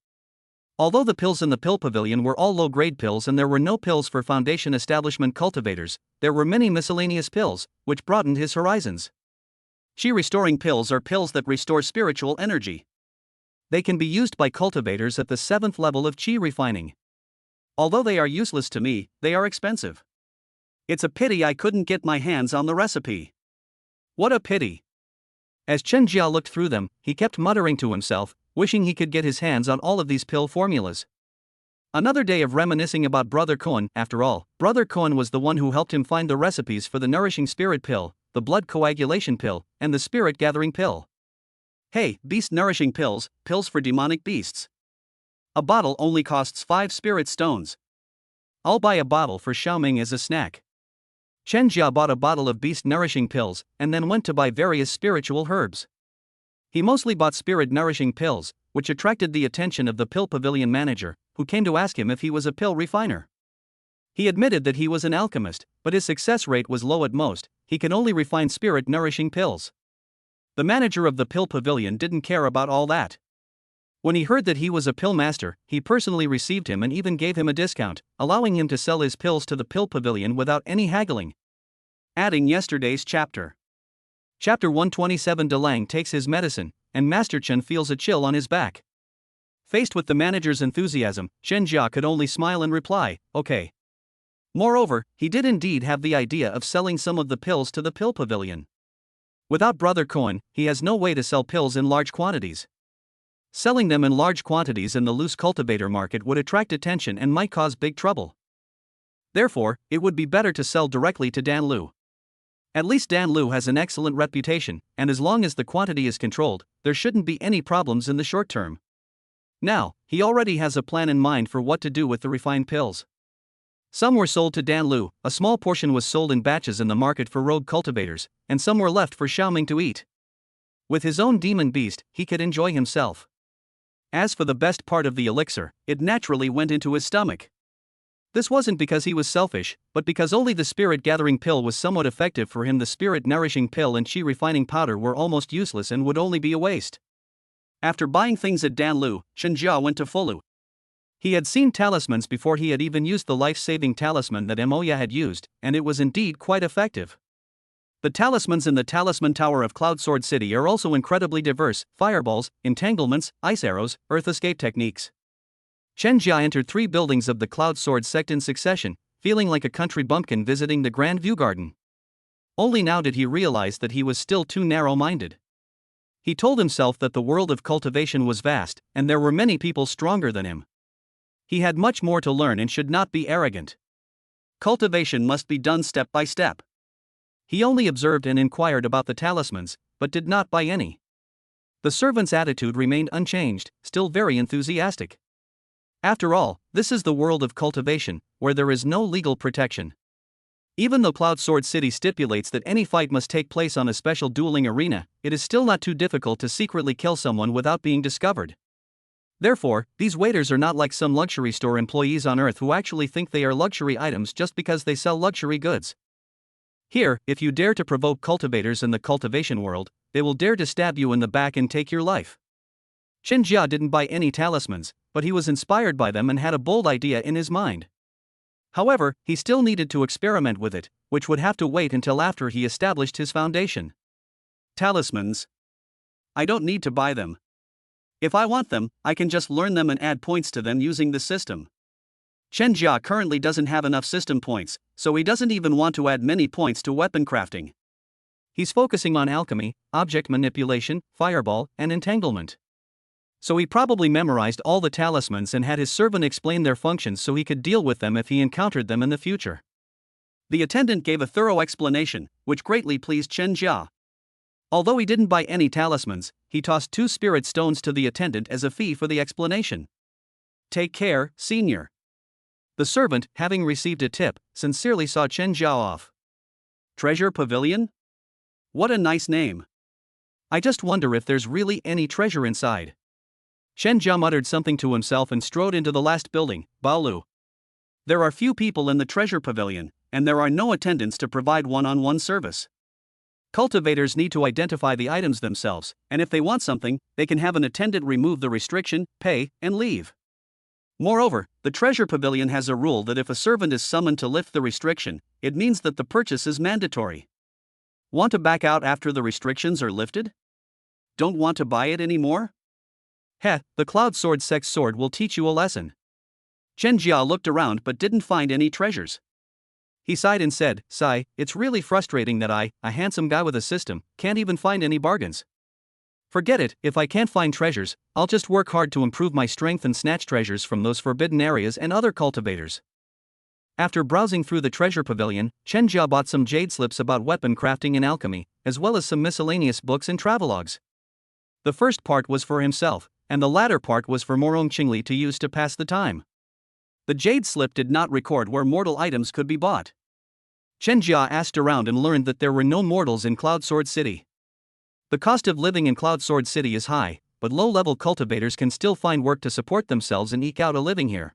Although the pills in the pill pavilion were all low-grade pills and there were no pills for foundation establishment cultivators, there were many miscellaneous pills, which broadened his horizons. Qi restoring pills are pills that restore spiritual energy. They can be used by cultivators at the 7th level of Qi refining. Although they are useless to me, they are expensive. It's a pity I couldn't get my hands on the recipe. What a pity. As Chen Jia looked through them, he kept muttering to himself, wishing he could get his hands on all of these pill formulas. Another day of reminiscing about Brother Cohen. After all, Brother Cohen was the one who helped him find the recipes for the nourishing spirit pill, the blood coagulation pill, and the spirit gathering pill. Hey, beast nourishing pills, pills for demonic beasts. A bottle only costs 5 spirit stones. I'll buy a bottle for Xiaoming as a snack. Chen Jia bought a bottle of beast nourishing pills and then went to buy various spiritual herbs. He mostly bought spirit nourishing pills, which attracted the attention of the pill pavilion manager, who came to ask him if he was a pill refiner. He admitted that he was an alchemist, but his success rate was low at most. He can only refine spirit nourishing pills. The manager of the pill pavilion didn't care about all that. When he heard that he was a pill master, he personally received him and even gave him a discount, allowing him to sell his pills to the pill pavilion without any haggling. Adding yesterday's chapter. Chapter 127. De Lang takes his medicine, and Master Chen feels a chill on his back. Faced with the manager's enthusiasm, Chen Jia could only smile and reply, okay. Moreover, he did indeed have the idea of selling some of the pills to the pill pavilion. Without Brother Cohen, he has no way to sell pills in large quantities. Selling them in large quantities in the loose cultivator market would attract attention and might cause big trouble. Therefore, it would be better to sell directly to Dan Lu. At least Dan Lu has an excellent reputation, and as long as the quantity is controlled, there shouldn't be any problems in the short term. Now, he already has a plan in mind for what to do with the refined pills. Some were sold to Dan Lu, a small portion was sold in batches in the market for rogue cultivators, and some were left for Xiaoming to eat. With his own demon beast, he could enjoy himself. As for the best part of the elixir, it naturally went into his stomach. This wasn't because he was selfish, but because only the spirit gathering pill was somewhat effective for him. The spirit nourishing pill and Qi refining powder were almost useless and would only be a waste. After buying things at Dan Lu, Chen Jia went to Fulu. He had seen talismans before he had even used the life-saving talisman that Moya had used, and it was indeed quite effective. The talismans in the Talisman Tower of Cloud Sword City are also incredibly diverse: fireballs, entanglements, ice arrows, earth escape techniques. Chen Jia entered 3 buildings of the Cloud Sword Sect in succession, feeling like a country bumpkin visiting the Grand View Garden. Only now did he realize that he was still too narrow-minded. He told himself that the world of cultivation was vast, and there were many people stronger than him. He had much more to learn and should not be arrogant. Cultivation must be done step by step. He only observed and inquired about the talismans, but did not buy any. The servant's attitude remained unchanged, still very enthusiastic. After all, this is the world of cultivation, where there is no legal protection. Even though Cloud Sword City stipulates that any fight must take place on a special dueling arena, it is still not too difficult to secretly kill someone without being discovered. Therefore, these waiters are not like some luxury store employees on Earth who actually think they are luxury items just because they sell luxury goods. Here, if you dare to provoke cultivators in the cultivation world, they will dare to stab you in the back and take your life. Chen Jia didn't buy any talismans, but he was inspired by them and had a bold idea in his mind. However, he still needed to experiment with it, which would have to wait until after he established his foundation. Talismans. I don't need to buy them. If I want them, I can just learn them and add points to them using the system. Chen Jia currently doesn't have enough system points, so he doesn't even want to add many points to weapon crafting. He's focusing on alchemy, object manipulation, fireball, and entanglement. So he probably memorized all the talismans and had his servant explain their functions so he could deal with them if he encountered them in the future. The attendant gave a thorough explanation, which greatly pleased Chen Jia. Although he didn't buy any talismans, he tossed 2 spirit stones to the attendant as a fee for the explanation. Take care, senior. The servant, having received a tip, sincerely saw Chen Jia off. Treasure Pavilion? What a nice name. I just wonder if there's really any treasure inside. Chen Jia muttered something to himself and strode into the last building, Baolu. There are few people in the treasure pavilion, and there are no attendants to provide one-on-one service. Cultivators need to identify the items themselves, and if they want something, they can have an attendant remove the restriction, pay, and leave. Moreover, the treasure pavilion has a rule that if a servant is summoned to lift the restriction, it means that the purchase is mandatory. Want to back out after the restrictions are lifted? Don't want to buy it anymore? Heh, the Cloud Sword Sect's sword will teach you a lesson. Chen Jia looked around but didn't find any treasures. He sighed and said, "Sigh, it's really frustrating that I, a handsome guy with a system, can't even find any bargains. Forget it, if I can't find treasures, I'll just work hard to improve my strength and snatch treasures from those forbidden areas and other cultivators." After browsing through the treasure pavilion, Chen Jia bought some jade slips about weapon crafting and alchemy, as well as some miscellaneous books and travelogues. The first part was for himself, and the latter part was for Morong Qingli to use to pass the time. The jade slip did not record where mortal items could be bought. Chen Jia asked around and learned that there were no mortals in Cloud Sword City. The cost of living in Cloud Sword City is high, but low-level cultivators can still find work to support themselves and eke out a living here.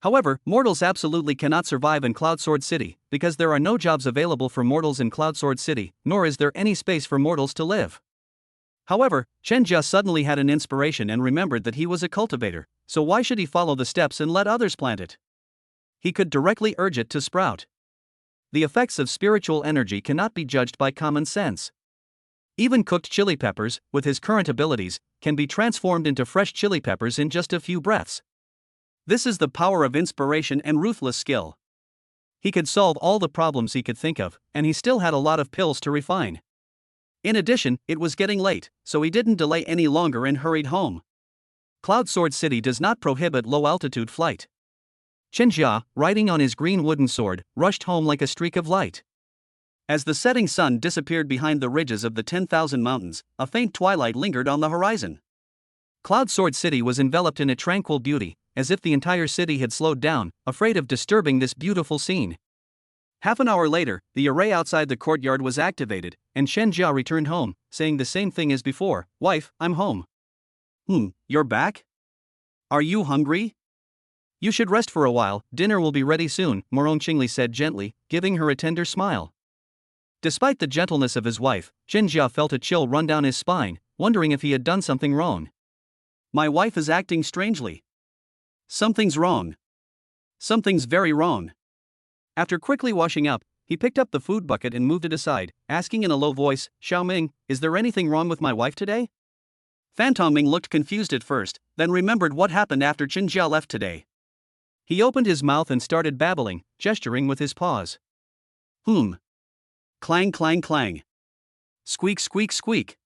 However, mortals absolutely cannot survive in Cloud Sword City, because there are no jobs available for mortals in Cloud Sword City, nor is there any space for mortals to live. However, Chen Jia suddenly had an inspiration and remembered that he was a cultivator, so why should he follow the steps and let others plant it? He could directly urge it to sprout. The effects of spiritual energy cannot be judged by common sense. Even cooked chili peppers, with his current abilities, can be transformed into fresh chili peppers in just a few breaths. This is the power of inspiration and ruthless skill. He could solve all the problems he could think of, and he still had a lot of pills to refine. In addition, it was getting late, so he didn't delay any longer and hurried home. Cloud Sword City does not prohibit low-altitude flight. Chen Jia, riding on his green wooden sword, rushed home like a streak of light. As the setting sun disappeared behind the ridges of the 10,000 mountains, a faint twilight lingered on the horizon. Cloud Sword City was enveloped in a tranquil beauty, as if the entire city had slowed down, afraid of disturbing this beautiful scene. Half an hour later, the array outside the courtyard was activated, and Chen Jia returned home, saying the same thing as before, "Wife, I'm home." You're back? Are you hungry? You should rest for a while, dinner will be ready soon, Morong Qingli said gently, giving her a tender smile. Despite the gentleness of his wife, Chen Jia felt a chill run down his spine, wondering if he had done something wrong. My wife is acting strangely. Something's wrong. Something's very wrong. After quickly washing up, he picked up the food bucket and moved it aside, asking in a low voice, "Xiaoming, is there anything wrong with my wife today?" Fan Tongming looked confused at first, then remembered what happened after Chen Jia left today. He opened his mouth and started babbling, gesturing with his paws. Clang clang clang. Squeak squeak squeak.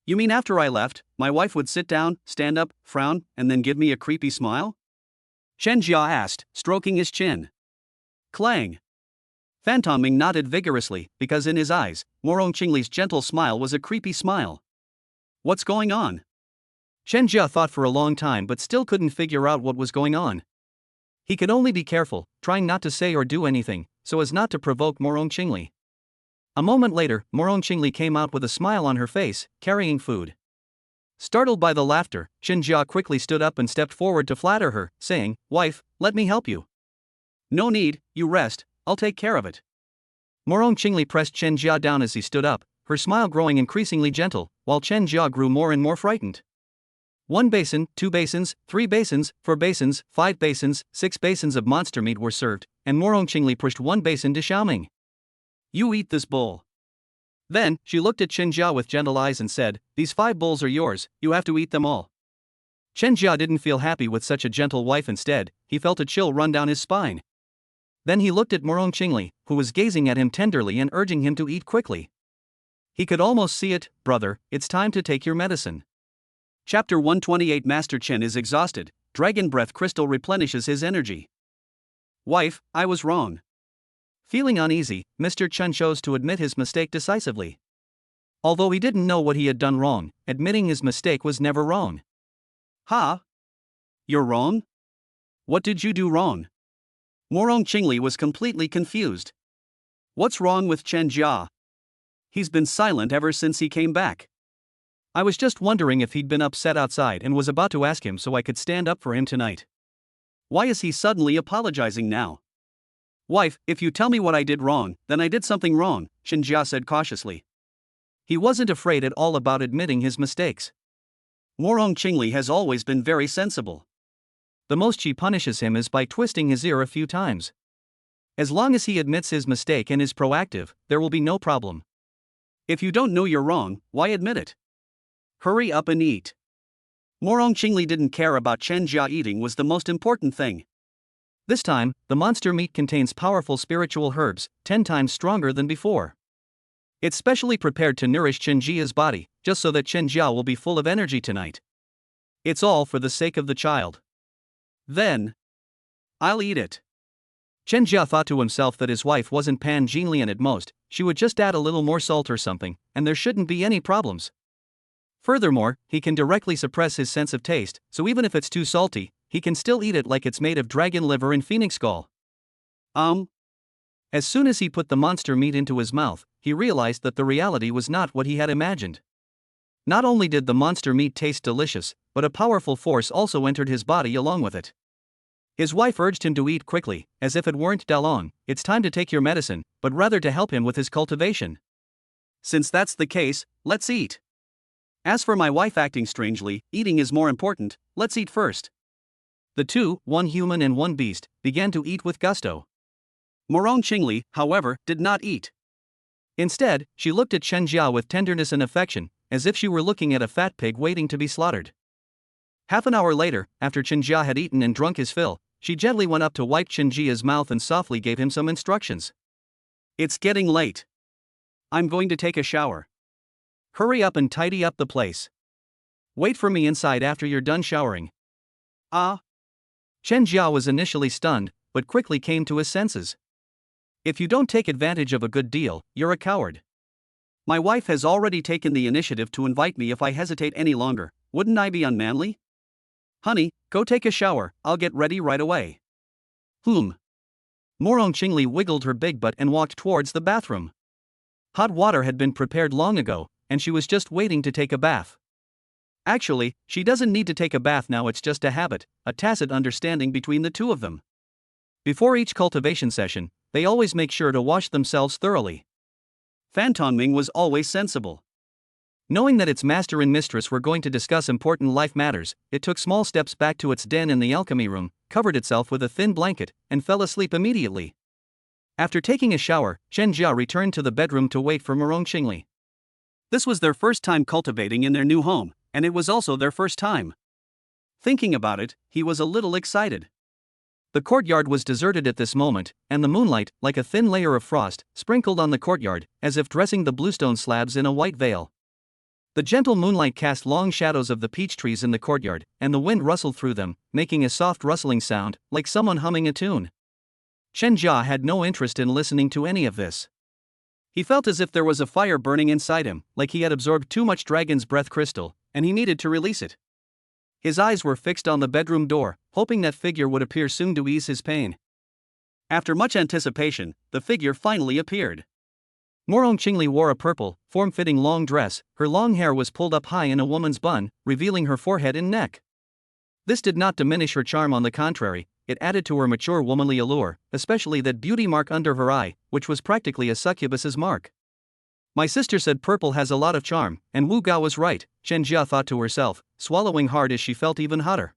You mean after I left, my wife would sit down, stand up, frown, and then give me a creepy smile? Chen Jia asked, stroking his chin. Clang. Fan Tongming nodded vigorously, because in his eyes, Morong Qingli's gentle smile was a creepy smile. What's going on? Chen Jia thought for a long time but still couldn't figure out what was going on. He could only be careful, trying not to say or do anything, so as not to provoke Morong Qingli. A moment later, Morong Qingli came out with a smile on her face, carrying food. Startled by the laughter, Chen Jia quickly stood up and stepped forward to flatter her, saying, "Wife, let me help you." "No need, you rest, I'll take care of it." Morong Qingli pressed Chen Jia down as he stood up, her smile growing increasingly gentle, while Chen Jia grew more and more frightened. 1 basin, 2 basins, 3 basins, 4 basins, 5 basins, 6 basins of monster meat were served, and Morong Qingli pushed 1 basin to Xiaoming. "You eat this bowl." Then, she looked at Chen Jia with gentle eyes and said, "These 5 bowls are yours, you have to eat them all." Chen Jia didn't feel happy with such a gentle wife. Instead, he felt a chill run down his spine. Then he looked at Morong Qingli, who was gazing at him tenderly and urging him to eat quickly. He could almost see it. "Brother, it's time to take your medicine." Chapter 128. Master Chen is exhausted, Dragon Breath Crystal replenishes his energy. "Wife, I was wrong." Feeling uneasy, Mr. Chen chose to admit his mistake decisively. Although he didn't know what he had done wrong, admitting his mistake was never wrong. "Ha? You're wrong? What did you do wrong?" Morong Qingli was completely confused. What's wrong with Chen Jia? He's been silent ever since he came back. I was just wondering if he'd been upset outside and was about to ask him so I could stand up for him tonight. Why is he suddenly apologizing now? Wife, if you tell me what I did wrong, then I did something wrong, Shinjia said cautiously. He wasn't afraid at all about admitting his mistakes. Morong Qingli has always been very sensible. The most she punishes him is by twisting his ear a few times. As long as he admits his mistake and is proactive, there will be no problem. If you don't know you're wrong, why admit it? Hurry up and eat. Morong Qingli didn't care about Chen Jia. Eating was the most important thing. This time, the monster meat contains powerful spiritual herbs, 10 times stronger than before. It's specially prepared to nourish Chen Jia's body, just so that Chen Jia will be full of energy tonight. It's all for the sake of the child. Then, I'll eat it. Chen Jia thought to himself that his wife wasn't Pan Jinlian at most, she would just add a little more salt or something, and there shouldn't be any problems. Furthermore, he can directly suppress his sense of taste, so even if it's too salty, he can still eat it like it's made of dragon liver and phoenix gall. As soon as he put the monster meat into his mouth, he realized that the reality was not what he had imagined. Not only did the monster meat taste delicious, but a powerful force also entered his body along with it. His wife urged him to eat quickly, as if it weren't Dalong, it's time to take your medicine, but rather to help him with his cultivation. Since that's the case, let's eat. As for my wife acting strangely, eating is more important, let's eat first. The two, one human and one beast, began to eat with gusto. Morong Qingli, however, did not eat. Instead, she looked at Chen Jia with tenderness and affection, as if she were looking at a fat pig waiting to be slaughtered. Half an hour later, after Chen Jia had eaten and drunk his fill, she gently went up to wipe Chen Jia's mouth and softly gave him some instructions. It's getting late. I'm going to take a shower. Hurry up and tidy up the place. Wait for me inside after you're done showering. Chen Jia was initially stunned, but quickly came to his senses. If you don't take advantage of a good deal, you're a coward. My wife has already taken the initiative to invite me. If I hesitate any longer, wouldn't I be unmanly? Honey, go take a shower, I'll get ready right away. Morong Qingli wiggled her big butt and walked towards the bathroom. Hot water had been prepared long ago, and she was just waiting to take a bath. Actually, she doesn't need to take a bath now, it's just a habit, a tacit understanding between the two of them. Before each cultivation session, they always make sure to wash themselves thoroughly. Fan Tongming was always sensible. Knowing that its master and mistress were going to discuss important life matters, it took small steps back to its den in the alchemy room, covered itself with a thin blanket, and fell asleep immediately. After taking a shower, Chen Jia returned to the bedroom to wait for Morong Qingli. This was their first time cultivating in their new home, and it was also their first time. Thinking about it, he was a little excited. The courtyard was deserted at this moment, and the moonlight, like a thin layer of frost, sprinkled on the courtyard, as if dressing the bluestone slabs in a white veil. The gentle moonlight cast long shadows of the peach trees in the courtyard, and the wind rustled through them, making a soft rustling sound, like someone humming a tune. Chen Jia had no interest in listening to any of this. He felt as if there was a fire burning inside him, like he had absorbed too much dragon's breath crystal, and he needed to release it. His eyes were fixed on the bedroom door, hoping that figure would appear soon to ease his pain. After much anticipation, the figure finally appeared. Morong Qingli wore a purple, form-fitting long dress, her long hair was pulled up high in a woman's bun, revealing her forehead and neck. This did not diminish her charm, on the contrary, it added to her mature womanly allure, especially that beauty mark under her eye, which was practically a succubus's mark. My sister said purple has a lot of charm, and Wu Gao was right, Chen Jia thought to herself, swallowing hard as she felt even hotter.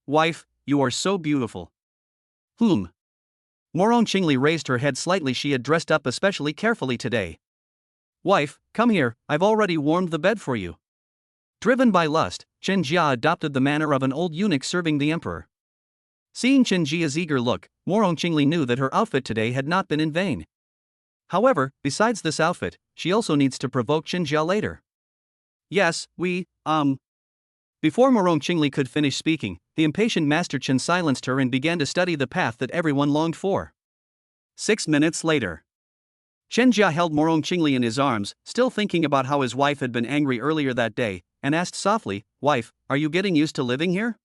Wife, you are so beautiful. Morong Qingli raised her head slightly. She had dressed up especially carefully today. Wife, come here, I've already warmed the bed for you. Driven by lust, Chen Jia adopted the manner of an old eunuch serving the emperor. Seeing Chen Jia's eager look, Morong Qingli knew that her outfit today had not been in vain. However, besides this outfit, she also needs to provoke Chen Jia later. Yes, Before Morong Qingli could finish speaking, the impatient Master Chen silenced her and began to study the path that everyone longed for. 6 minutes later. Chen Jia held Morong Qingli in his arms, still thinking about how his wife had been angry earlier that day, and asked softly, Wife, are you getting used to living here?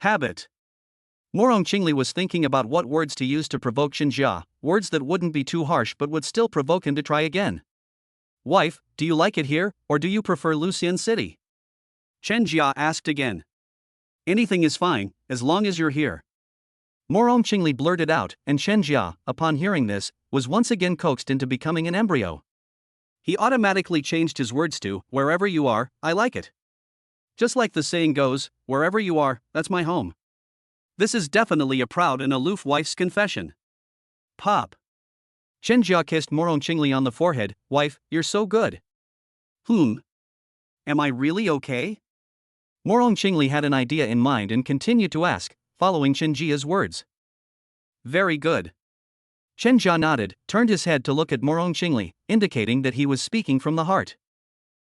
Habit. Morong Qingli was thinking about what words to use to provoke Chen Jia, words that wouldn't be too harsh but would still provoke him to try again. Wife, do you like it here, or do you prefer Lucian City? Chen Jia asked again. Anything is fine, as long as you're here. Morong Qingli blurted out, and Chen Jia, upon hearing this, was once again coaxed into becoming an embryo. He automatically changed his words to, "Wherever you are, I like it." Just like the saying goes, wherever you are, that's my home. This is definitely a proud and aloof wife's confession. Pop. Chen Jia kissed Morong Qingli on the forehead. "Wife, you're so good." Am I really okay? Morong Qingli had an idea in mind and continued to ask, following Chen Jia's words. Very good. Chen Jia nodded, turned his head to look at Morong Qingli, indicating that he was speaking from the heart.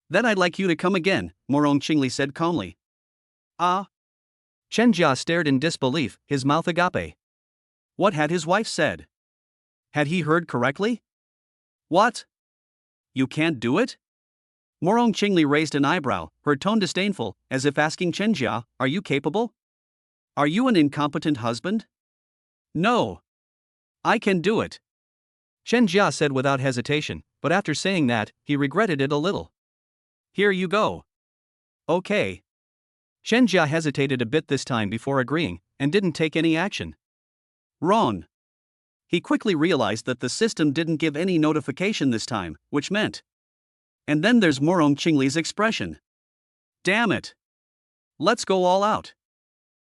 Then I'd like you to come again, Morong Qingli said calmly. Ah? Chen Jia stared in disbelief, his mouth agape. What had his wife said? Had he heard correctly? What? You can't do it? Morong Qingli raised an eyebrow, her tone disdainful, as if asking Chen Jia, are you capable? Are you an incompetent husband? No. I can do it. Chen Jia said without hesitation, but after saying that, he regretted it a little. Here you go. Okay. Chen Jia hesitated a bit this time before agreeing, and didn't take any action. Wrong. He quickly realized that the system didn't give any notification this time, which meant. And then there's Morong Qingli's expression. Damn it. Let's go all out.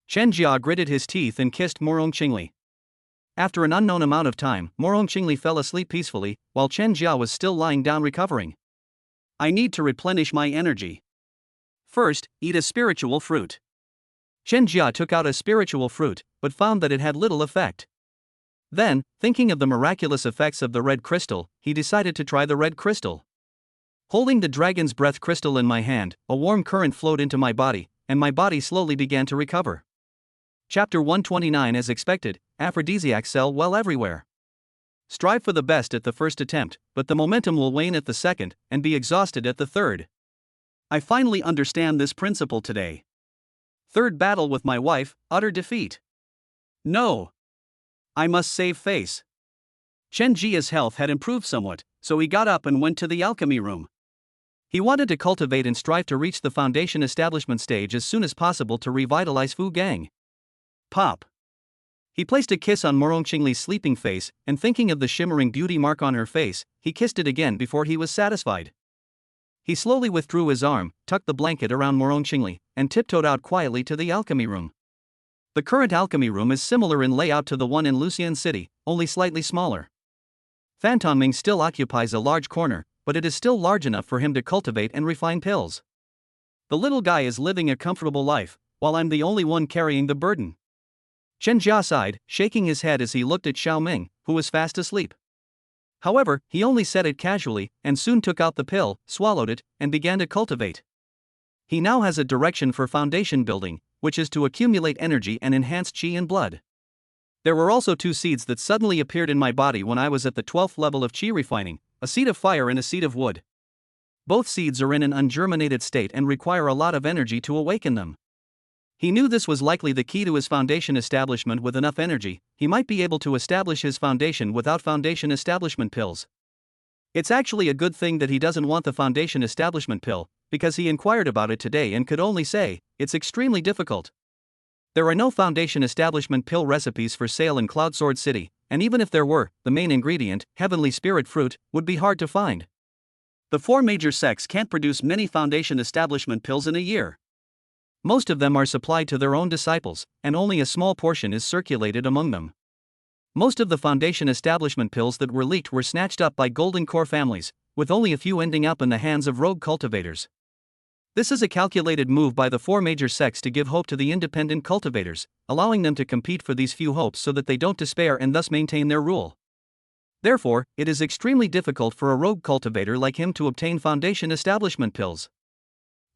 Chen Jia gritted his teeth and kissed Morong Qingli. After an unknown amount of time, Morong Qingli fell asleep peacefully, while Chen Jia was still lying down recovering. I need to replenish my energy. First, eat a spiritual fruit. Chen Jia took out a spiritual fruit, but found that it had little effect. Then, thinking of the miraculous effects of the red crystal, he decided to try the red crystal. Holding the dragon's breath crystal in my hand, a warm current flowed into my body, and my body slowly began to recover. Chapter 129. As expected, aphrodisiacs sell well everywhere. Strive for the best at the first attempt, but the momentum will wane at the second, and be exhausted at the third. I finally understand this principle today. Third battle with my wife, utter defeat. No. I must save face. Chen Jia's health had improved somewhat, so he got up and went to the alchemy room. He wanted to cultivate and strive to reach the foundation establishment stage as soon as possible to revitalize Fu Gang. Pop. He placed a kiss on Morong Qingli's sleeping face, and thinking of the shimmering beauty mark on her face, he kissed it again before he was satisfied. He slowly withdrew his arm, tucked the blanket around Morong Qingli, and tiptoed out quietly to the alchemy room. The current alchemy room is similar in layout to the one in Lucian City, only slightly smaller. Fantoming still occupies a large corner, but it is still large enough for him to cultivate and refine pills. The little guy is living a comfortable life, while I'm the only one carrying the burden. Chen Jia sighed, shaking his head as he looked at Xiao Ming, who was fast asleep. However, he only said it casually, and soon took out the pill, swallowed it, and began to cultivate. He now has a direction for foundation building, which is to accumulate energy and enhance qi and blood. There were also 2 seeds that suddenly appeared in my body when I was at the 12th level of qi refining, a seed of fire and a seed of wood. Both seeds are in an ungerminated state and require a lot of energy to awaken them. He knew this was likely the key to his foundation establishment. With enough energy, he might be able to establish his foundation without foundation establishment pills. It's actually a good thing that he doesn't want the foundation establishment pill, because he inquired about it today and could only say, it's extremely difficult. There are no foundation establishment pill recipes for sale in Cloud Sword City, and even if there were, the main ingredient, heavenly spirit fruit, would be hard to find. The 4 major sects can't produce many foundation establishment pills in a year. Most of them are supplied to their own disciples, and only a small portion is circulated among them. Most of the foundation establishment pills that were leaked were snatched up by golden core families, with only a few ending up in the hands of rogue cultivators. This is a calculated move by the 4 major sects to give hope to the independent cultivators, allowing them to compete for these few hopes so that they don't despair and thus maintain their rule. Therefore, it is extremely difficult for a rogue cultivator like him to obtain foundation establishment pills.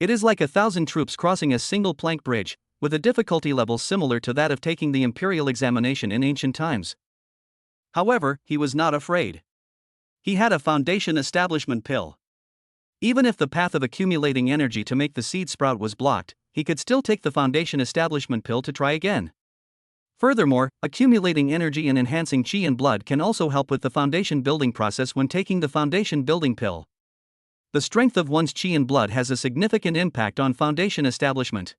It is like 1,000 troops crossing a single plank bridge, with a difficulty level similar to that of taking the imperial examination in ancient times. However, he was not afraid. He had a foundation establishment pill. Even if the path of accumulating energy to make the seed sprout was blocked, he could still take the foundation establishment pill to try again. Furthermore, accumulating energy and enhancing qi and blood can also help with the foundation building process when taking the foundation building pill. The strength of one's qi and blood has a significant impact on foundation establishment.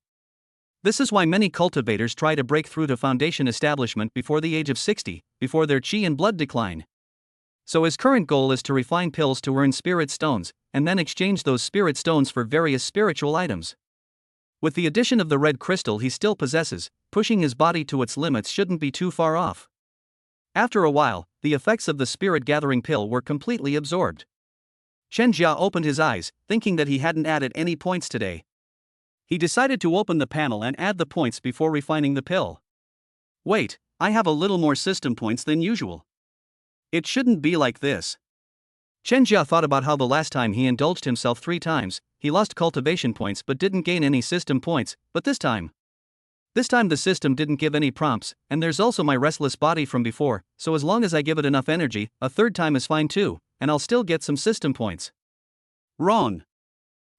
This is why many cultivators try to break through to foundation establishment before the age of 60, before their chi and blood decline. So his current goal is to refine pills to earn spirit stones, and then exchange those spirit stones for various spiritual items. With the addition of the red crystal he still possesses, pushing his body to its limits shouldn't be too far off. After a while, the effects of the spirit-gathering pill were completely absorbed. Chen Jia opened his eyes, thinking that he hadn't added any points today. He decided to open the panel and add the points before refining the pill. Wait, I have a little more system points than usual. It shouldn't be like this. Chen Jia thought about how the last time he indulged himself 3 times, he lost cultivation points but didn't gain any system points, but this time the system didn't give any prompts, and there's also my restless body from before, so as long as I give it enough energy, a 3rd time is fine too, and I'll still get some system points. Wrong.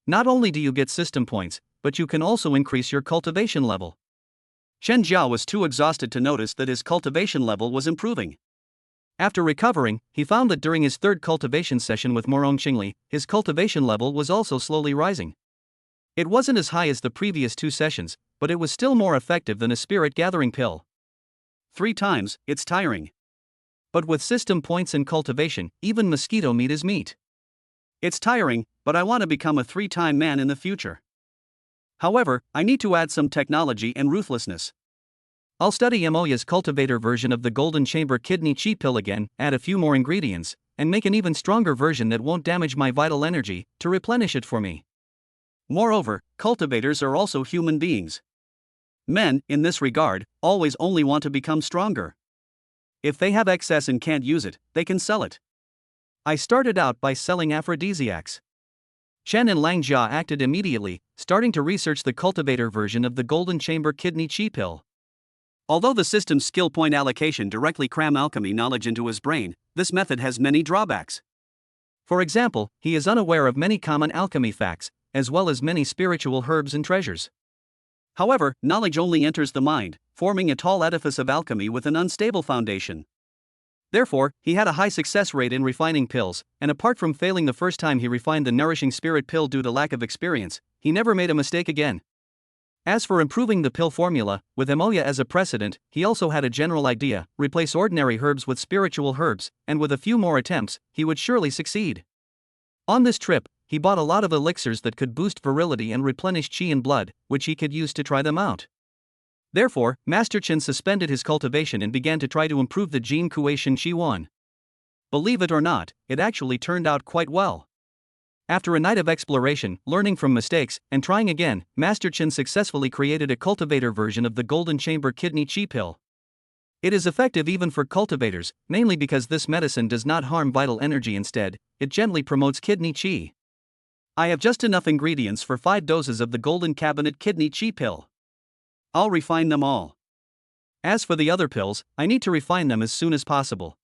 Not only do you get system points, but you can also increase your cultivation level. Chen Jia was too exhausted to notice that his cultivation level was improving. After recovering, he found that during his 3rd cultivation session with Morong Qingli, his cultivation level was also slowly rising. It wasn't as high as the previous 2 sessions, but it was still more effective than a spirit-gathering pill. 3 times, it's tiring. But with system points and cultivation, even mosquito meat is meat. It's tiring, but I want to become a 3-time man in the future. However, I need to add some technology and ruthlessness. I'll study Emoya's cultivator version of the Golden Chamber Kidney Chi Pill again, add a few more ingredients, and make an even stronger version that won't damage my vital energy, to replenish it for me. Moreover, cultivators are also human beings. Men, in this regard, always only want to become stronger. If they have excess and can't use it, they can sell it. I started out by selling aphrodisiacs. Chen and Lang Jia acted immediately, starting to research the cultivator version of the Golden Chamber Kidney Chi Pill. Although the system's skill point allocation directly cram alchemy knowledge into his brain, this method has many drawbacks. For example, he is unaware of many common alchemy facts, as well as many spiritual herbs and treasures. However, knowledge only enters the mind, forming a tall edifice of alchemy with an unstable foundation. Therefore, he had a high success rate in refining pills, and apart from failing the first time he refined the nourishing spirit pill due to lack of experience, he never made a mistake again. As for improving the pill formula, with Emoya as a precedent, he also had a general idea: replace ordinary herbs with spiritual herbs, and with a few more attempts, he would surely succeed. On this trip, he bought a lot of elixirs that could boost virility and replenish chi and blood, which he could use to try them out. Therefore, Master Chen suspended his cultivation and began to try to improve the Jin Kuei Shen Chi Wan. Believe it or not, it actually turned out quite well. After a night of exploration, learning from mistakes, and trying again, Master Chen successfully created a cultivator version of the Golden Chamber Kidney Chi Pill. It is effective even for cultivators, mainly because this medicine does not harm vital energy. Instead, it gently promotes kidney chi. I have just enough ingredients for 5 doses of the Golden Cabinet Kidney Chi Pill. I'll refine them all. As for the other pills, I need to refine them as soon as possible.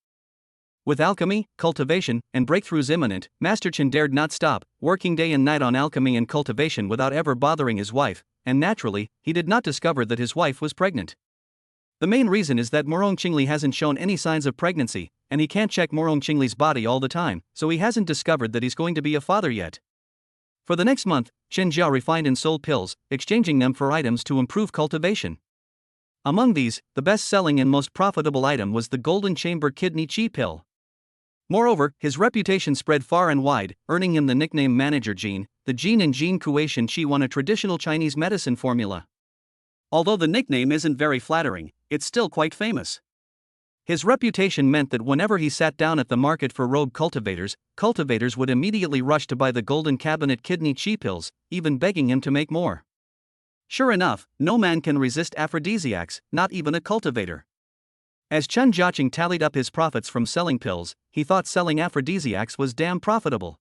With alchemy, cultivation, and breakthroughs imminent, Master Chen dared not stop, working day and night on alchemy and cultivation without ever bothering his wife, and naturally, he did not discover that his wife was pregnant. The main reason is that Morong Qingli hasn't shown any signs of pregnancy, and he can't check Morong Qingli's body all the time, so he hasn't discovered that he's going to be a father yet. For the next month, Chen Jia refined and sold pills, exchanging them for items to improve cultivation. Among these, the best-selling and most profitable item was the Golden Chamber Kidney Chi Pill. Moreover, his reputation spread far and wide, earning him the nickname Manager Jin. The Jin and Jin Kuei Shen Chi Wan, a traditional Chinese medicine formula. Although the nickname isn't very flattering, it's still quite famous. His reputation meant that whenever he sat down at the market for rogue cultivators, cultivators would immediately rush to buy the Golden Cabinet Kidney Chi Pills, even begging him to make more. Sure enough, no man can resist aphrodisiacs, not even a cultivator. As Chen Jiaqing tallied up his profits from selling pills, he thought selling aphrodisiacs was damn profitable.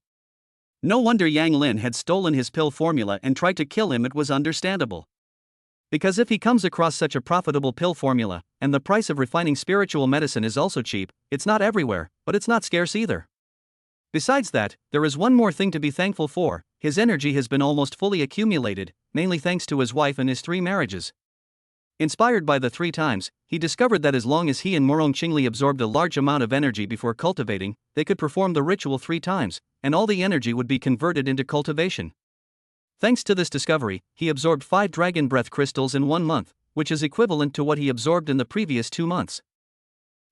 No wonder Yang Lin had stolen his pill formula and tried to kill him. It was understandable. Because if he comes across such a profitable pill formula, and the price of refining spiritual medicine is also cheap, it's not everywhere, but it's not scarce either. Besides that, there is one more thing to be thankful for: his energy has been almost fully accumulated, mainly thanks to his wife and his 3 marriages. Inspired by the 3 times, he discovered that as long as he and Morong Qingli absorbed a large amount of energy before cultivating, they could perform the ritual 3 times, and all the energy would be converted into cultivation. Thanks to this discovery, he absorbed 5 dragon breath crystals in 1 month, which is equivalent to what he absorbed in the previous 2 months.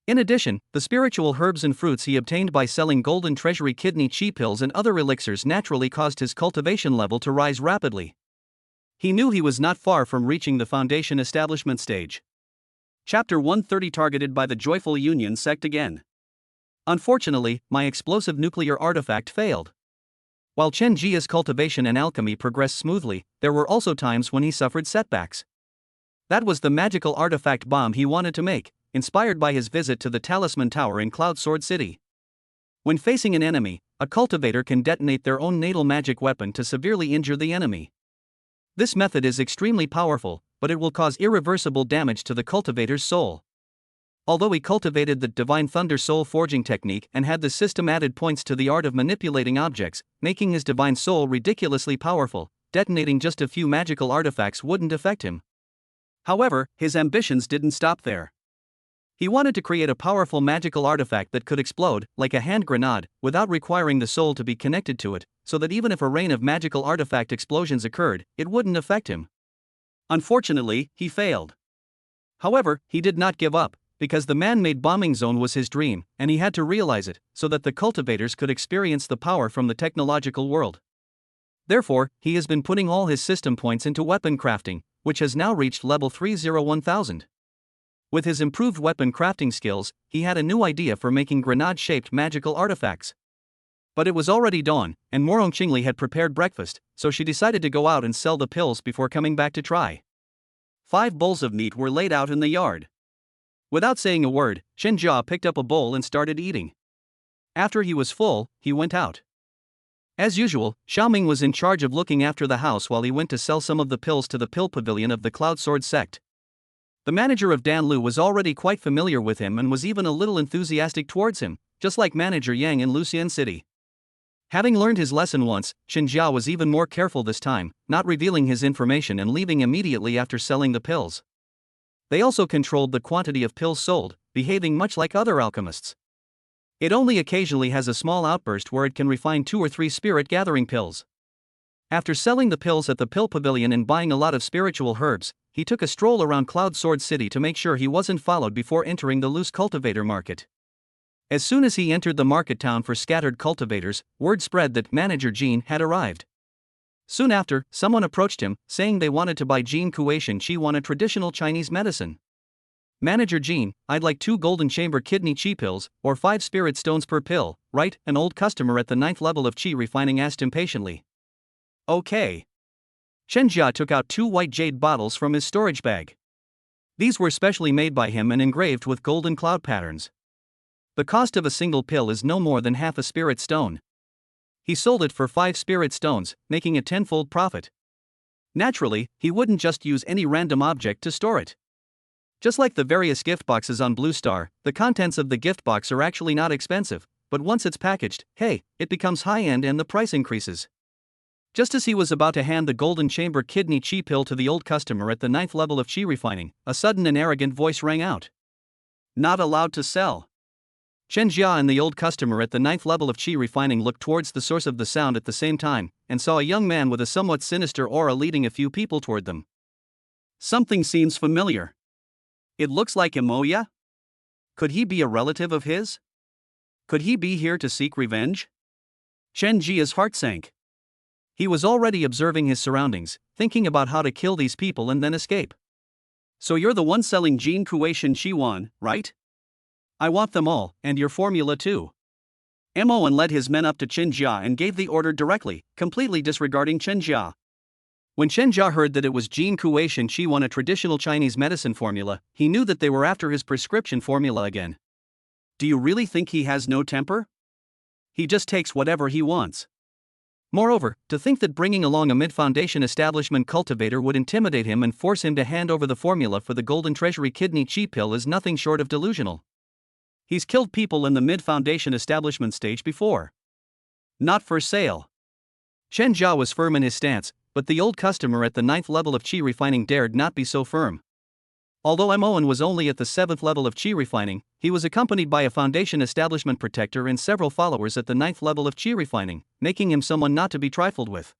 In addition, the spiritual herbs and fruits he obtained by selling golden treasury kidney chi pills and other elixirs naturally caused his cultivation level to rise rapidly. He knew he was not far from reaching the foundation establishment stage. Chapter 130, targeted by the Joyful Union sect again. Unfortunately, my explosive nuclear artifact failed. While Chen Jia's cultivation and alchemy progressed smoothly, there were also times when he suffered setbacks. That was the magical artifact bomb he wanted to make, inspired by his visit to the Talisman Tower in Cloud Sword City. When facing an enemy, a cultivator can detonate their own natal magic weapon to severely injure the enemy. This method is extremely powerful, but it will cause irreversible damage to the cultivator's soul. Although he cultivated the Divine Thunder Soul Forging technique and had the system added points to the art of manipulating objects, making his Divine Soul ridiculously powerful, detonating just a few magical artifacts wouldn't affect him. However, his ambitions didn't stop there. He wanted to create a powerful magical artifact that could explode, like a hand grenade, without requiring the soul to be connected to it, so that even if a rain of magical artifact explosions occurred, it wouldn't affect him. Unfortunately, he failed. However, he did not give up, because the man-made bombing zone was his dream, and he had to realize it, so that the cultivators could experience the power from the technological world. Therefore, he has been putting all his system points into weapon crafting, which has now reached level 301,000. With his improved weapon crafting skills, he had a new idea for making grenade-shaped magical artifacts. But it was already dawn, and Morong Qingli had prepared breakfast, so she decided to go out and sell the pills before coming back to try. 5 bowls of meat were laid out in the yard. Without saying a word, Chen Jia picked up a bowl and started eating. After he was full, he went out. As usual, Xiaoming was in charge of looking after the house while he went to sell some of the pills to the pill pavilion of the Cloud Sword sect. The manager of Danlu was already quite familiar with him and was even a little enthusiastic towards him, just like manager Yang in Lucian City. Having learned his lesson once, Chen Jia was even more careful this time, not revealing his information and leaving immediately after selling the pills. They also controlled the quantity of pills sold, behaving much like other alchemists. It only occasionally has a small outburst where it can refine 2 or 3 spirit gathering pills. After selling the pills at the pill pavilion and buying a lot of spiritual herbs, he took a stroll around Cloud Sword City to make sure he wasn't followed before entering the loose cultivator market. As soon as he entered the market town for scattered cultivators, word spread that manager Jean had arrived. Soon after, someone approached him, saying they wanted to buy Jean Kuei-shin Chi-wan, a traditional Chinese medicine. Manager Jean, I'd like 2 golden chamber kidney chi pills, or 5 spirit stones per pill, right? An old customer at the 9th level of chi refining asked impatiently. Okay. Chen Jia took out 2 white jade bottles from his storage bag. These were specially made by him and engraved with golden cloud patterns. The cost of a single pill is no more than half a spirit stone. He sold it for 5 spirit stones, making a 10-fold profit. Naturally, he wouldn't just use any random object to store it. Just like the various gift boxes on Blue Star, the contents of the gift box are actually not expensive, but once it's packaged, hey, it becomes high-end and the price increases. Just as he was about to hand the golden chamber kidney chi pill to the old customer at the 9th level of chi refining, a sudden and arrogant voice rang out. Not allowed to sell. Chen Jia and the old customer at the 9th level of chi refining looked towards the source of the sound at the same time, and saw a young man with a somewhat sinister aura leading a few people toward them. Something seems familiar. It looks like Imoya? Could he be a relative of his? Could he be here to seek revenge? Chen Jia's heart sank. He was already observing his surroundings, thinking about how to kill these people and then escape. So you're the one selling Jean Kuei-shin Chi-wan, right? I want them all, and your formula too. Moen led his men up to Chen Jia and gave the order directly, completely disregarding Chen Jia. When Chen Jia heard that it was Jean Kuei-shin Chi-wan, a traditional Chinese medicine formula, he knew that they were after his prescription formula again. Do you really think he has no temper? He just takes whatever he wants. Moreover, to think that bringing along a mid-foundation establishment cultivator would intimidate him and force him to hand over the formula for the Golden Treasury Kidney Chi pill is nothing short of delusional. He's killed people in the mid-foundation establishment stage before. Not for sale. Chen Jia was firm in his stance, but the old customer at the 9th level of chi refining dared not be so firm. Although Moen was only at the 7th level of chi refining, he was accompanied by a foundation establishment protector and several followers at the 9th level of chi refining, making him someone not to be trifled with.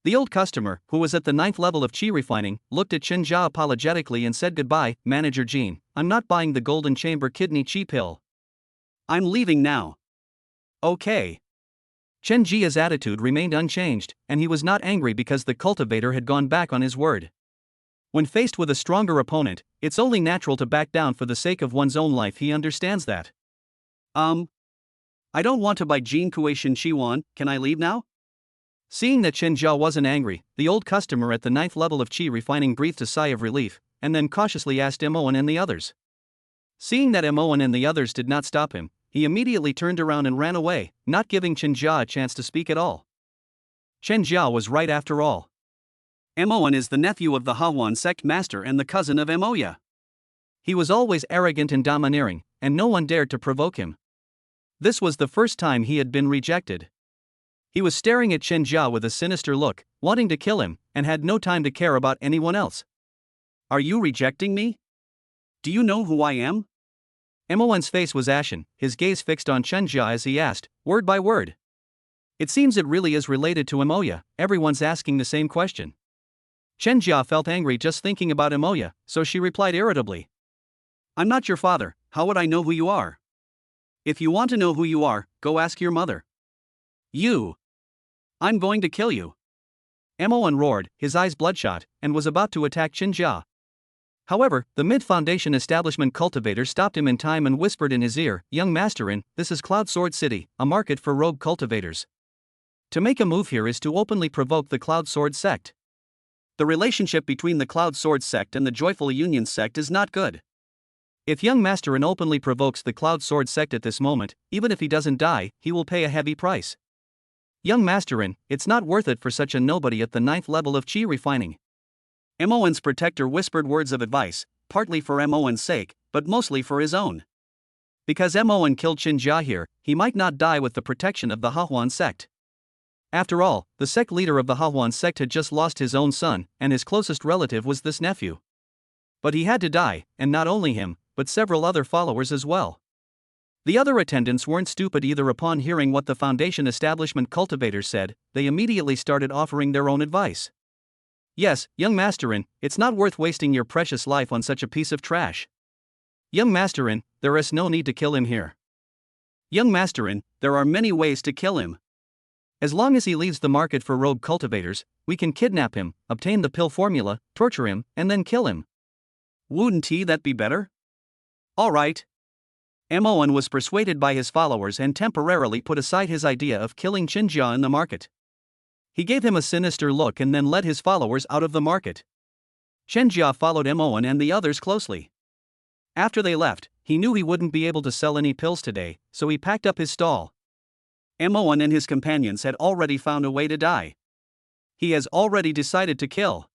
The old customer, who was at the 9th level of chi refining, looked at Chen Jia apologetically and said, "Goodbye, Manager Jean, I'm not buying the Golden Chamber kidney chi pill. I'm leaving now." Okay. Chen Jia's attitude remained unchanged, and he was not angry because the cultivator had gone back on his word. When faced with a stronger opponent, it's only natural to back down for the sake of one's own life. He understands that. I don't want to buy Jean Kuei-shin Chiwan, can I leave now? Seeing that Chen Jia wasn't angry, the old customer at the 9th level of chi refining breathed a sigh of relief, and then cautiously asked Moen and the others. Seeing that Moen and the others did not stop him, he immediately turned around and ran away, not giving Chen Jia a chance to speak at all. Chen Jia was right after all. Moen is the nephew of the Hawan sect master and the cousin of Moya. He was always arrogant and domineering, and no one dared to provoke him. This was the first time he had been rejected. He was staring at Chen Jia with a sinister look, wanting to kill him, and had no time to care about anyone else. Are you rejecting me? Do you know who I am? Moen's face was ashen, his gaze fixed on Chen Jia as he asked, word by word. It seems it really is related to Moya, everyone's asking the same question. Chen Jia felt angry just thinking about Moya, so she replied irritably. I'm not your father, how would I know who you are? If you want to know who you are, go ask your mother. You. I'm going to kill you. Moen roared, his eyes bloodshot, and was about to attack Chen Jia. However, the mid-foundation establishment cultivator stopped him in time and whispered in his ear, "Young Masterin, this is Cloud Sword City, a market for rogue cultivators. To make a move here is to openly provoke the Cloud Sword sect. The relationship between the Cloud Sword sect and the Joyful Union sect is not good. If young Masterin openly provokes the Cloud Sword sect at this moment, even if he doesn't die, he will pay a heavy price. Young Masterin, it's not worth it for such a nobody at the 9th level of chi refining." Moen's protector whispered words of advice, partly for Moen's sake, but mostly for his own. Because Moen killed Chen Jia here, he might not die with the protection of the Hahuan sect. After all, the sect leader of the Hahuan sect had just lost his own son, and his closest relative was this nephew. But he had to die, and not only him, but several other followers as well. The other attendants weren't stupid either. Upon hearing what the Foundation establishment cultivators said, they immediately started offering their own advice. Yes, young Masterin, it's not worth wasting your precious life on such a piece of trash. Young Masterin, there is no need to kill him here. Young Masterin, there are many ways to kill him. As long as he leaves the market for rogue cultivators, we can kidnap him, obtain the pill formula, torture him, and then kill him. Wouldn't that be better? All right. Moen was persuaded by his followers and temporarily put aside his idea of killing Chen Jia in the market. He gave him a sinister look and then led his followers out of the market. Chen Jia followed Moen and the others closely. After they left, he knew he wouldn't be able to sell any pills today, so he packed up his stall. Moen and his companions had already found a way to die. He has already decided to kill.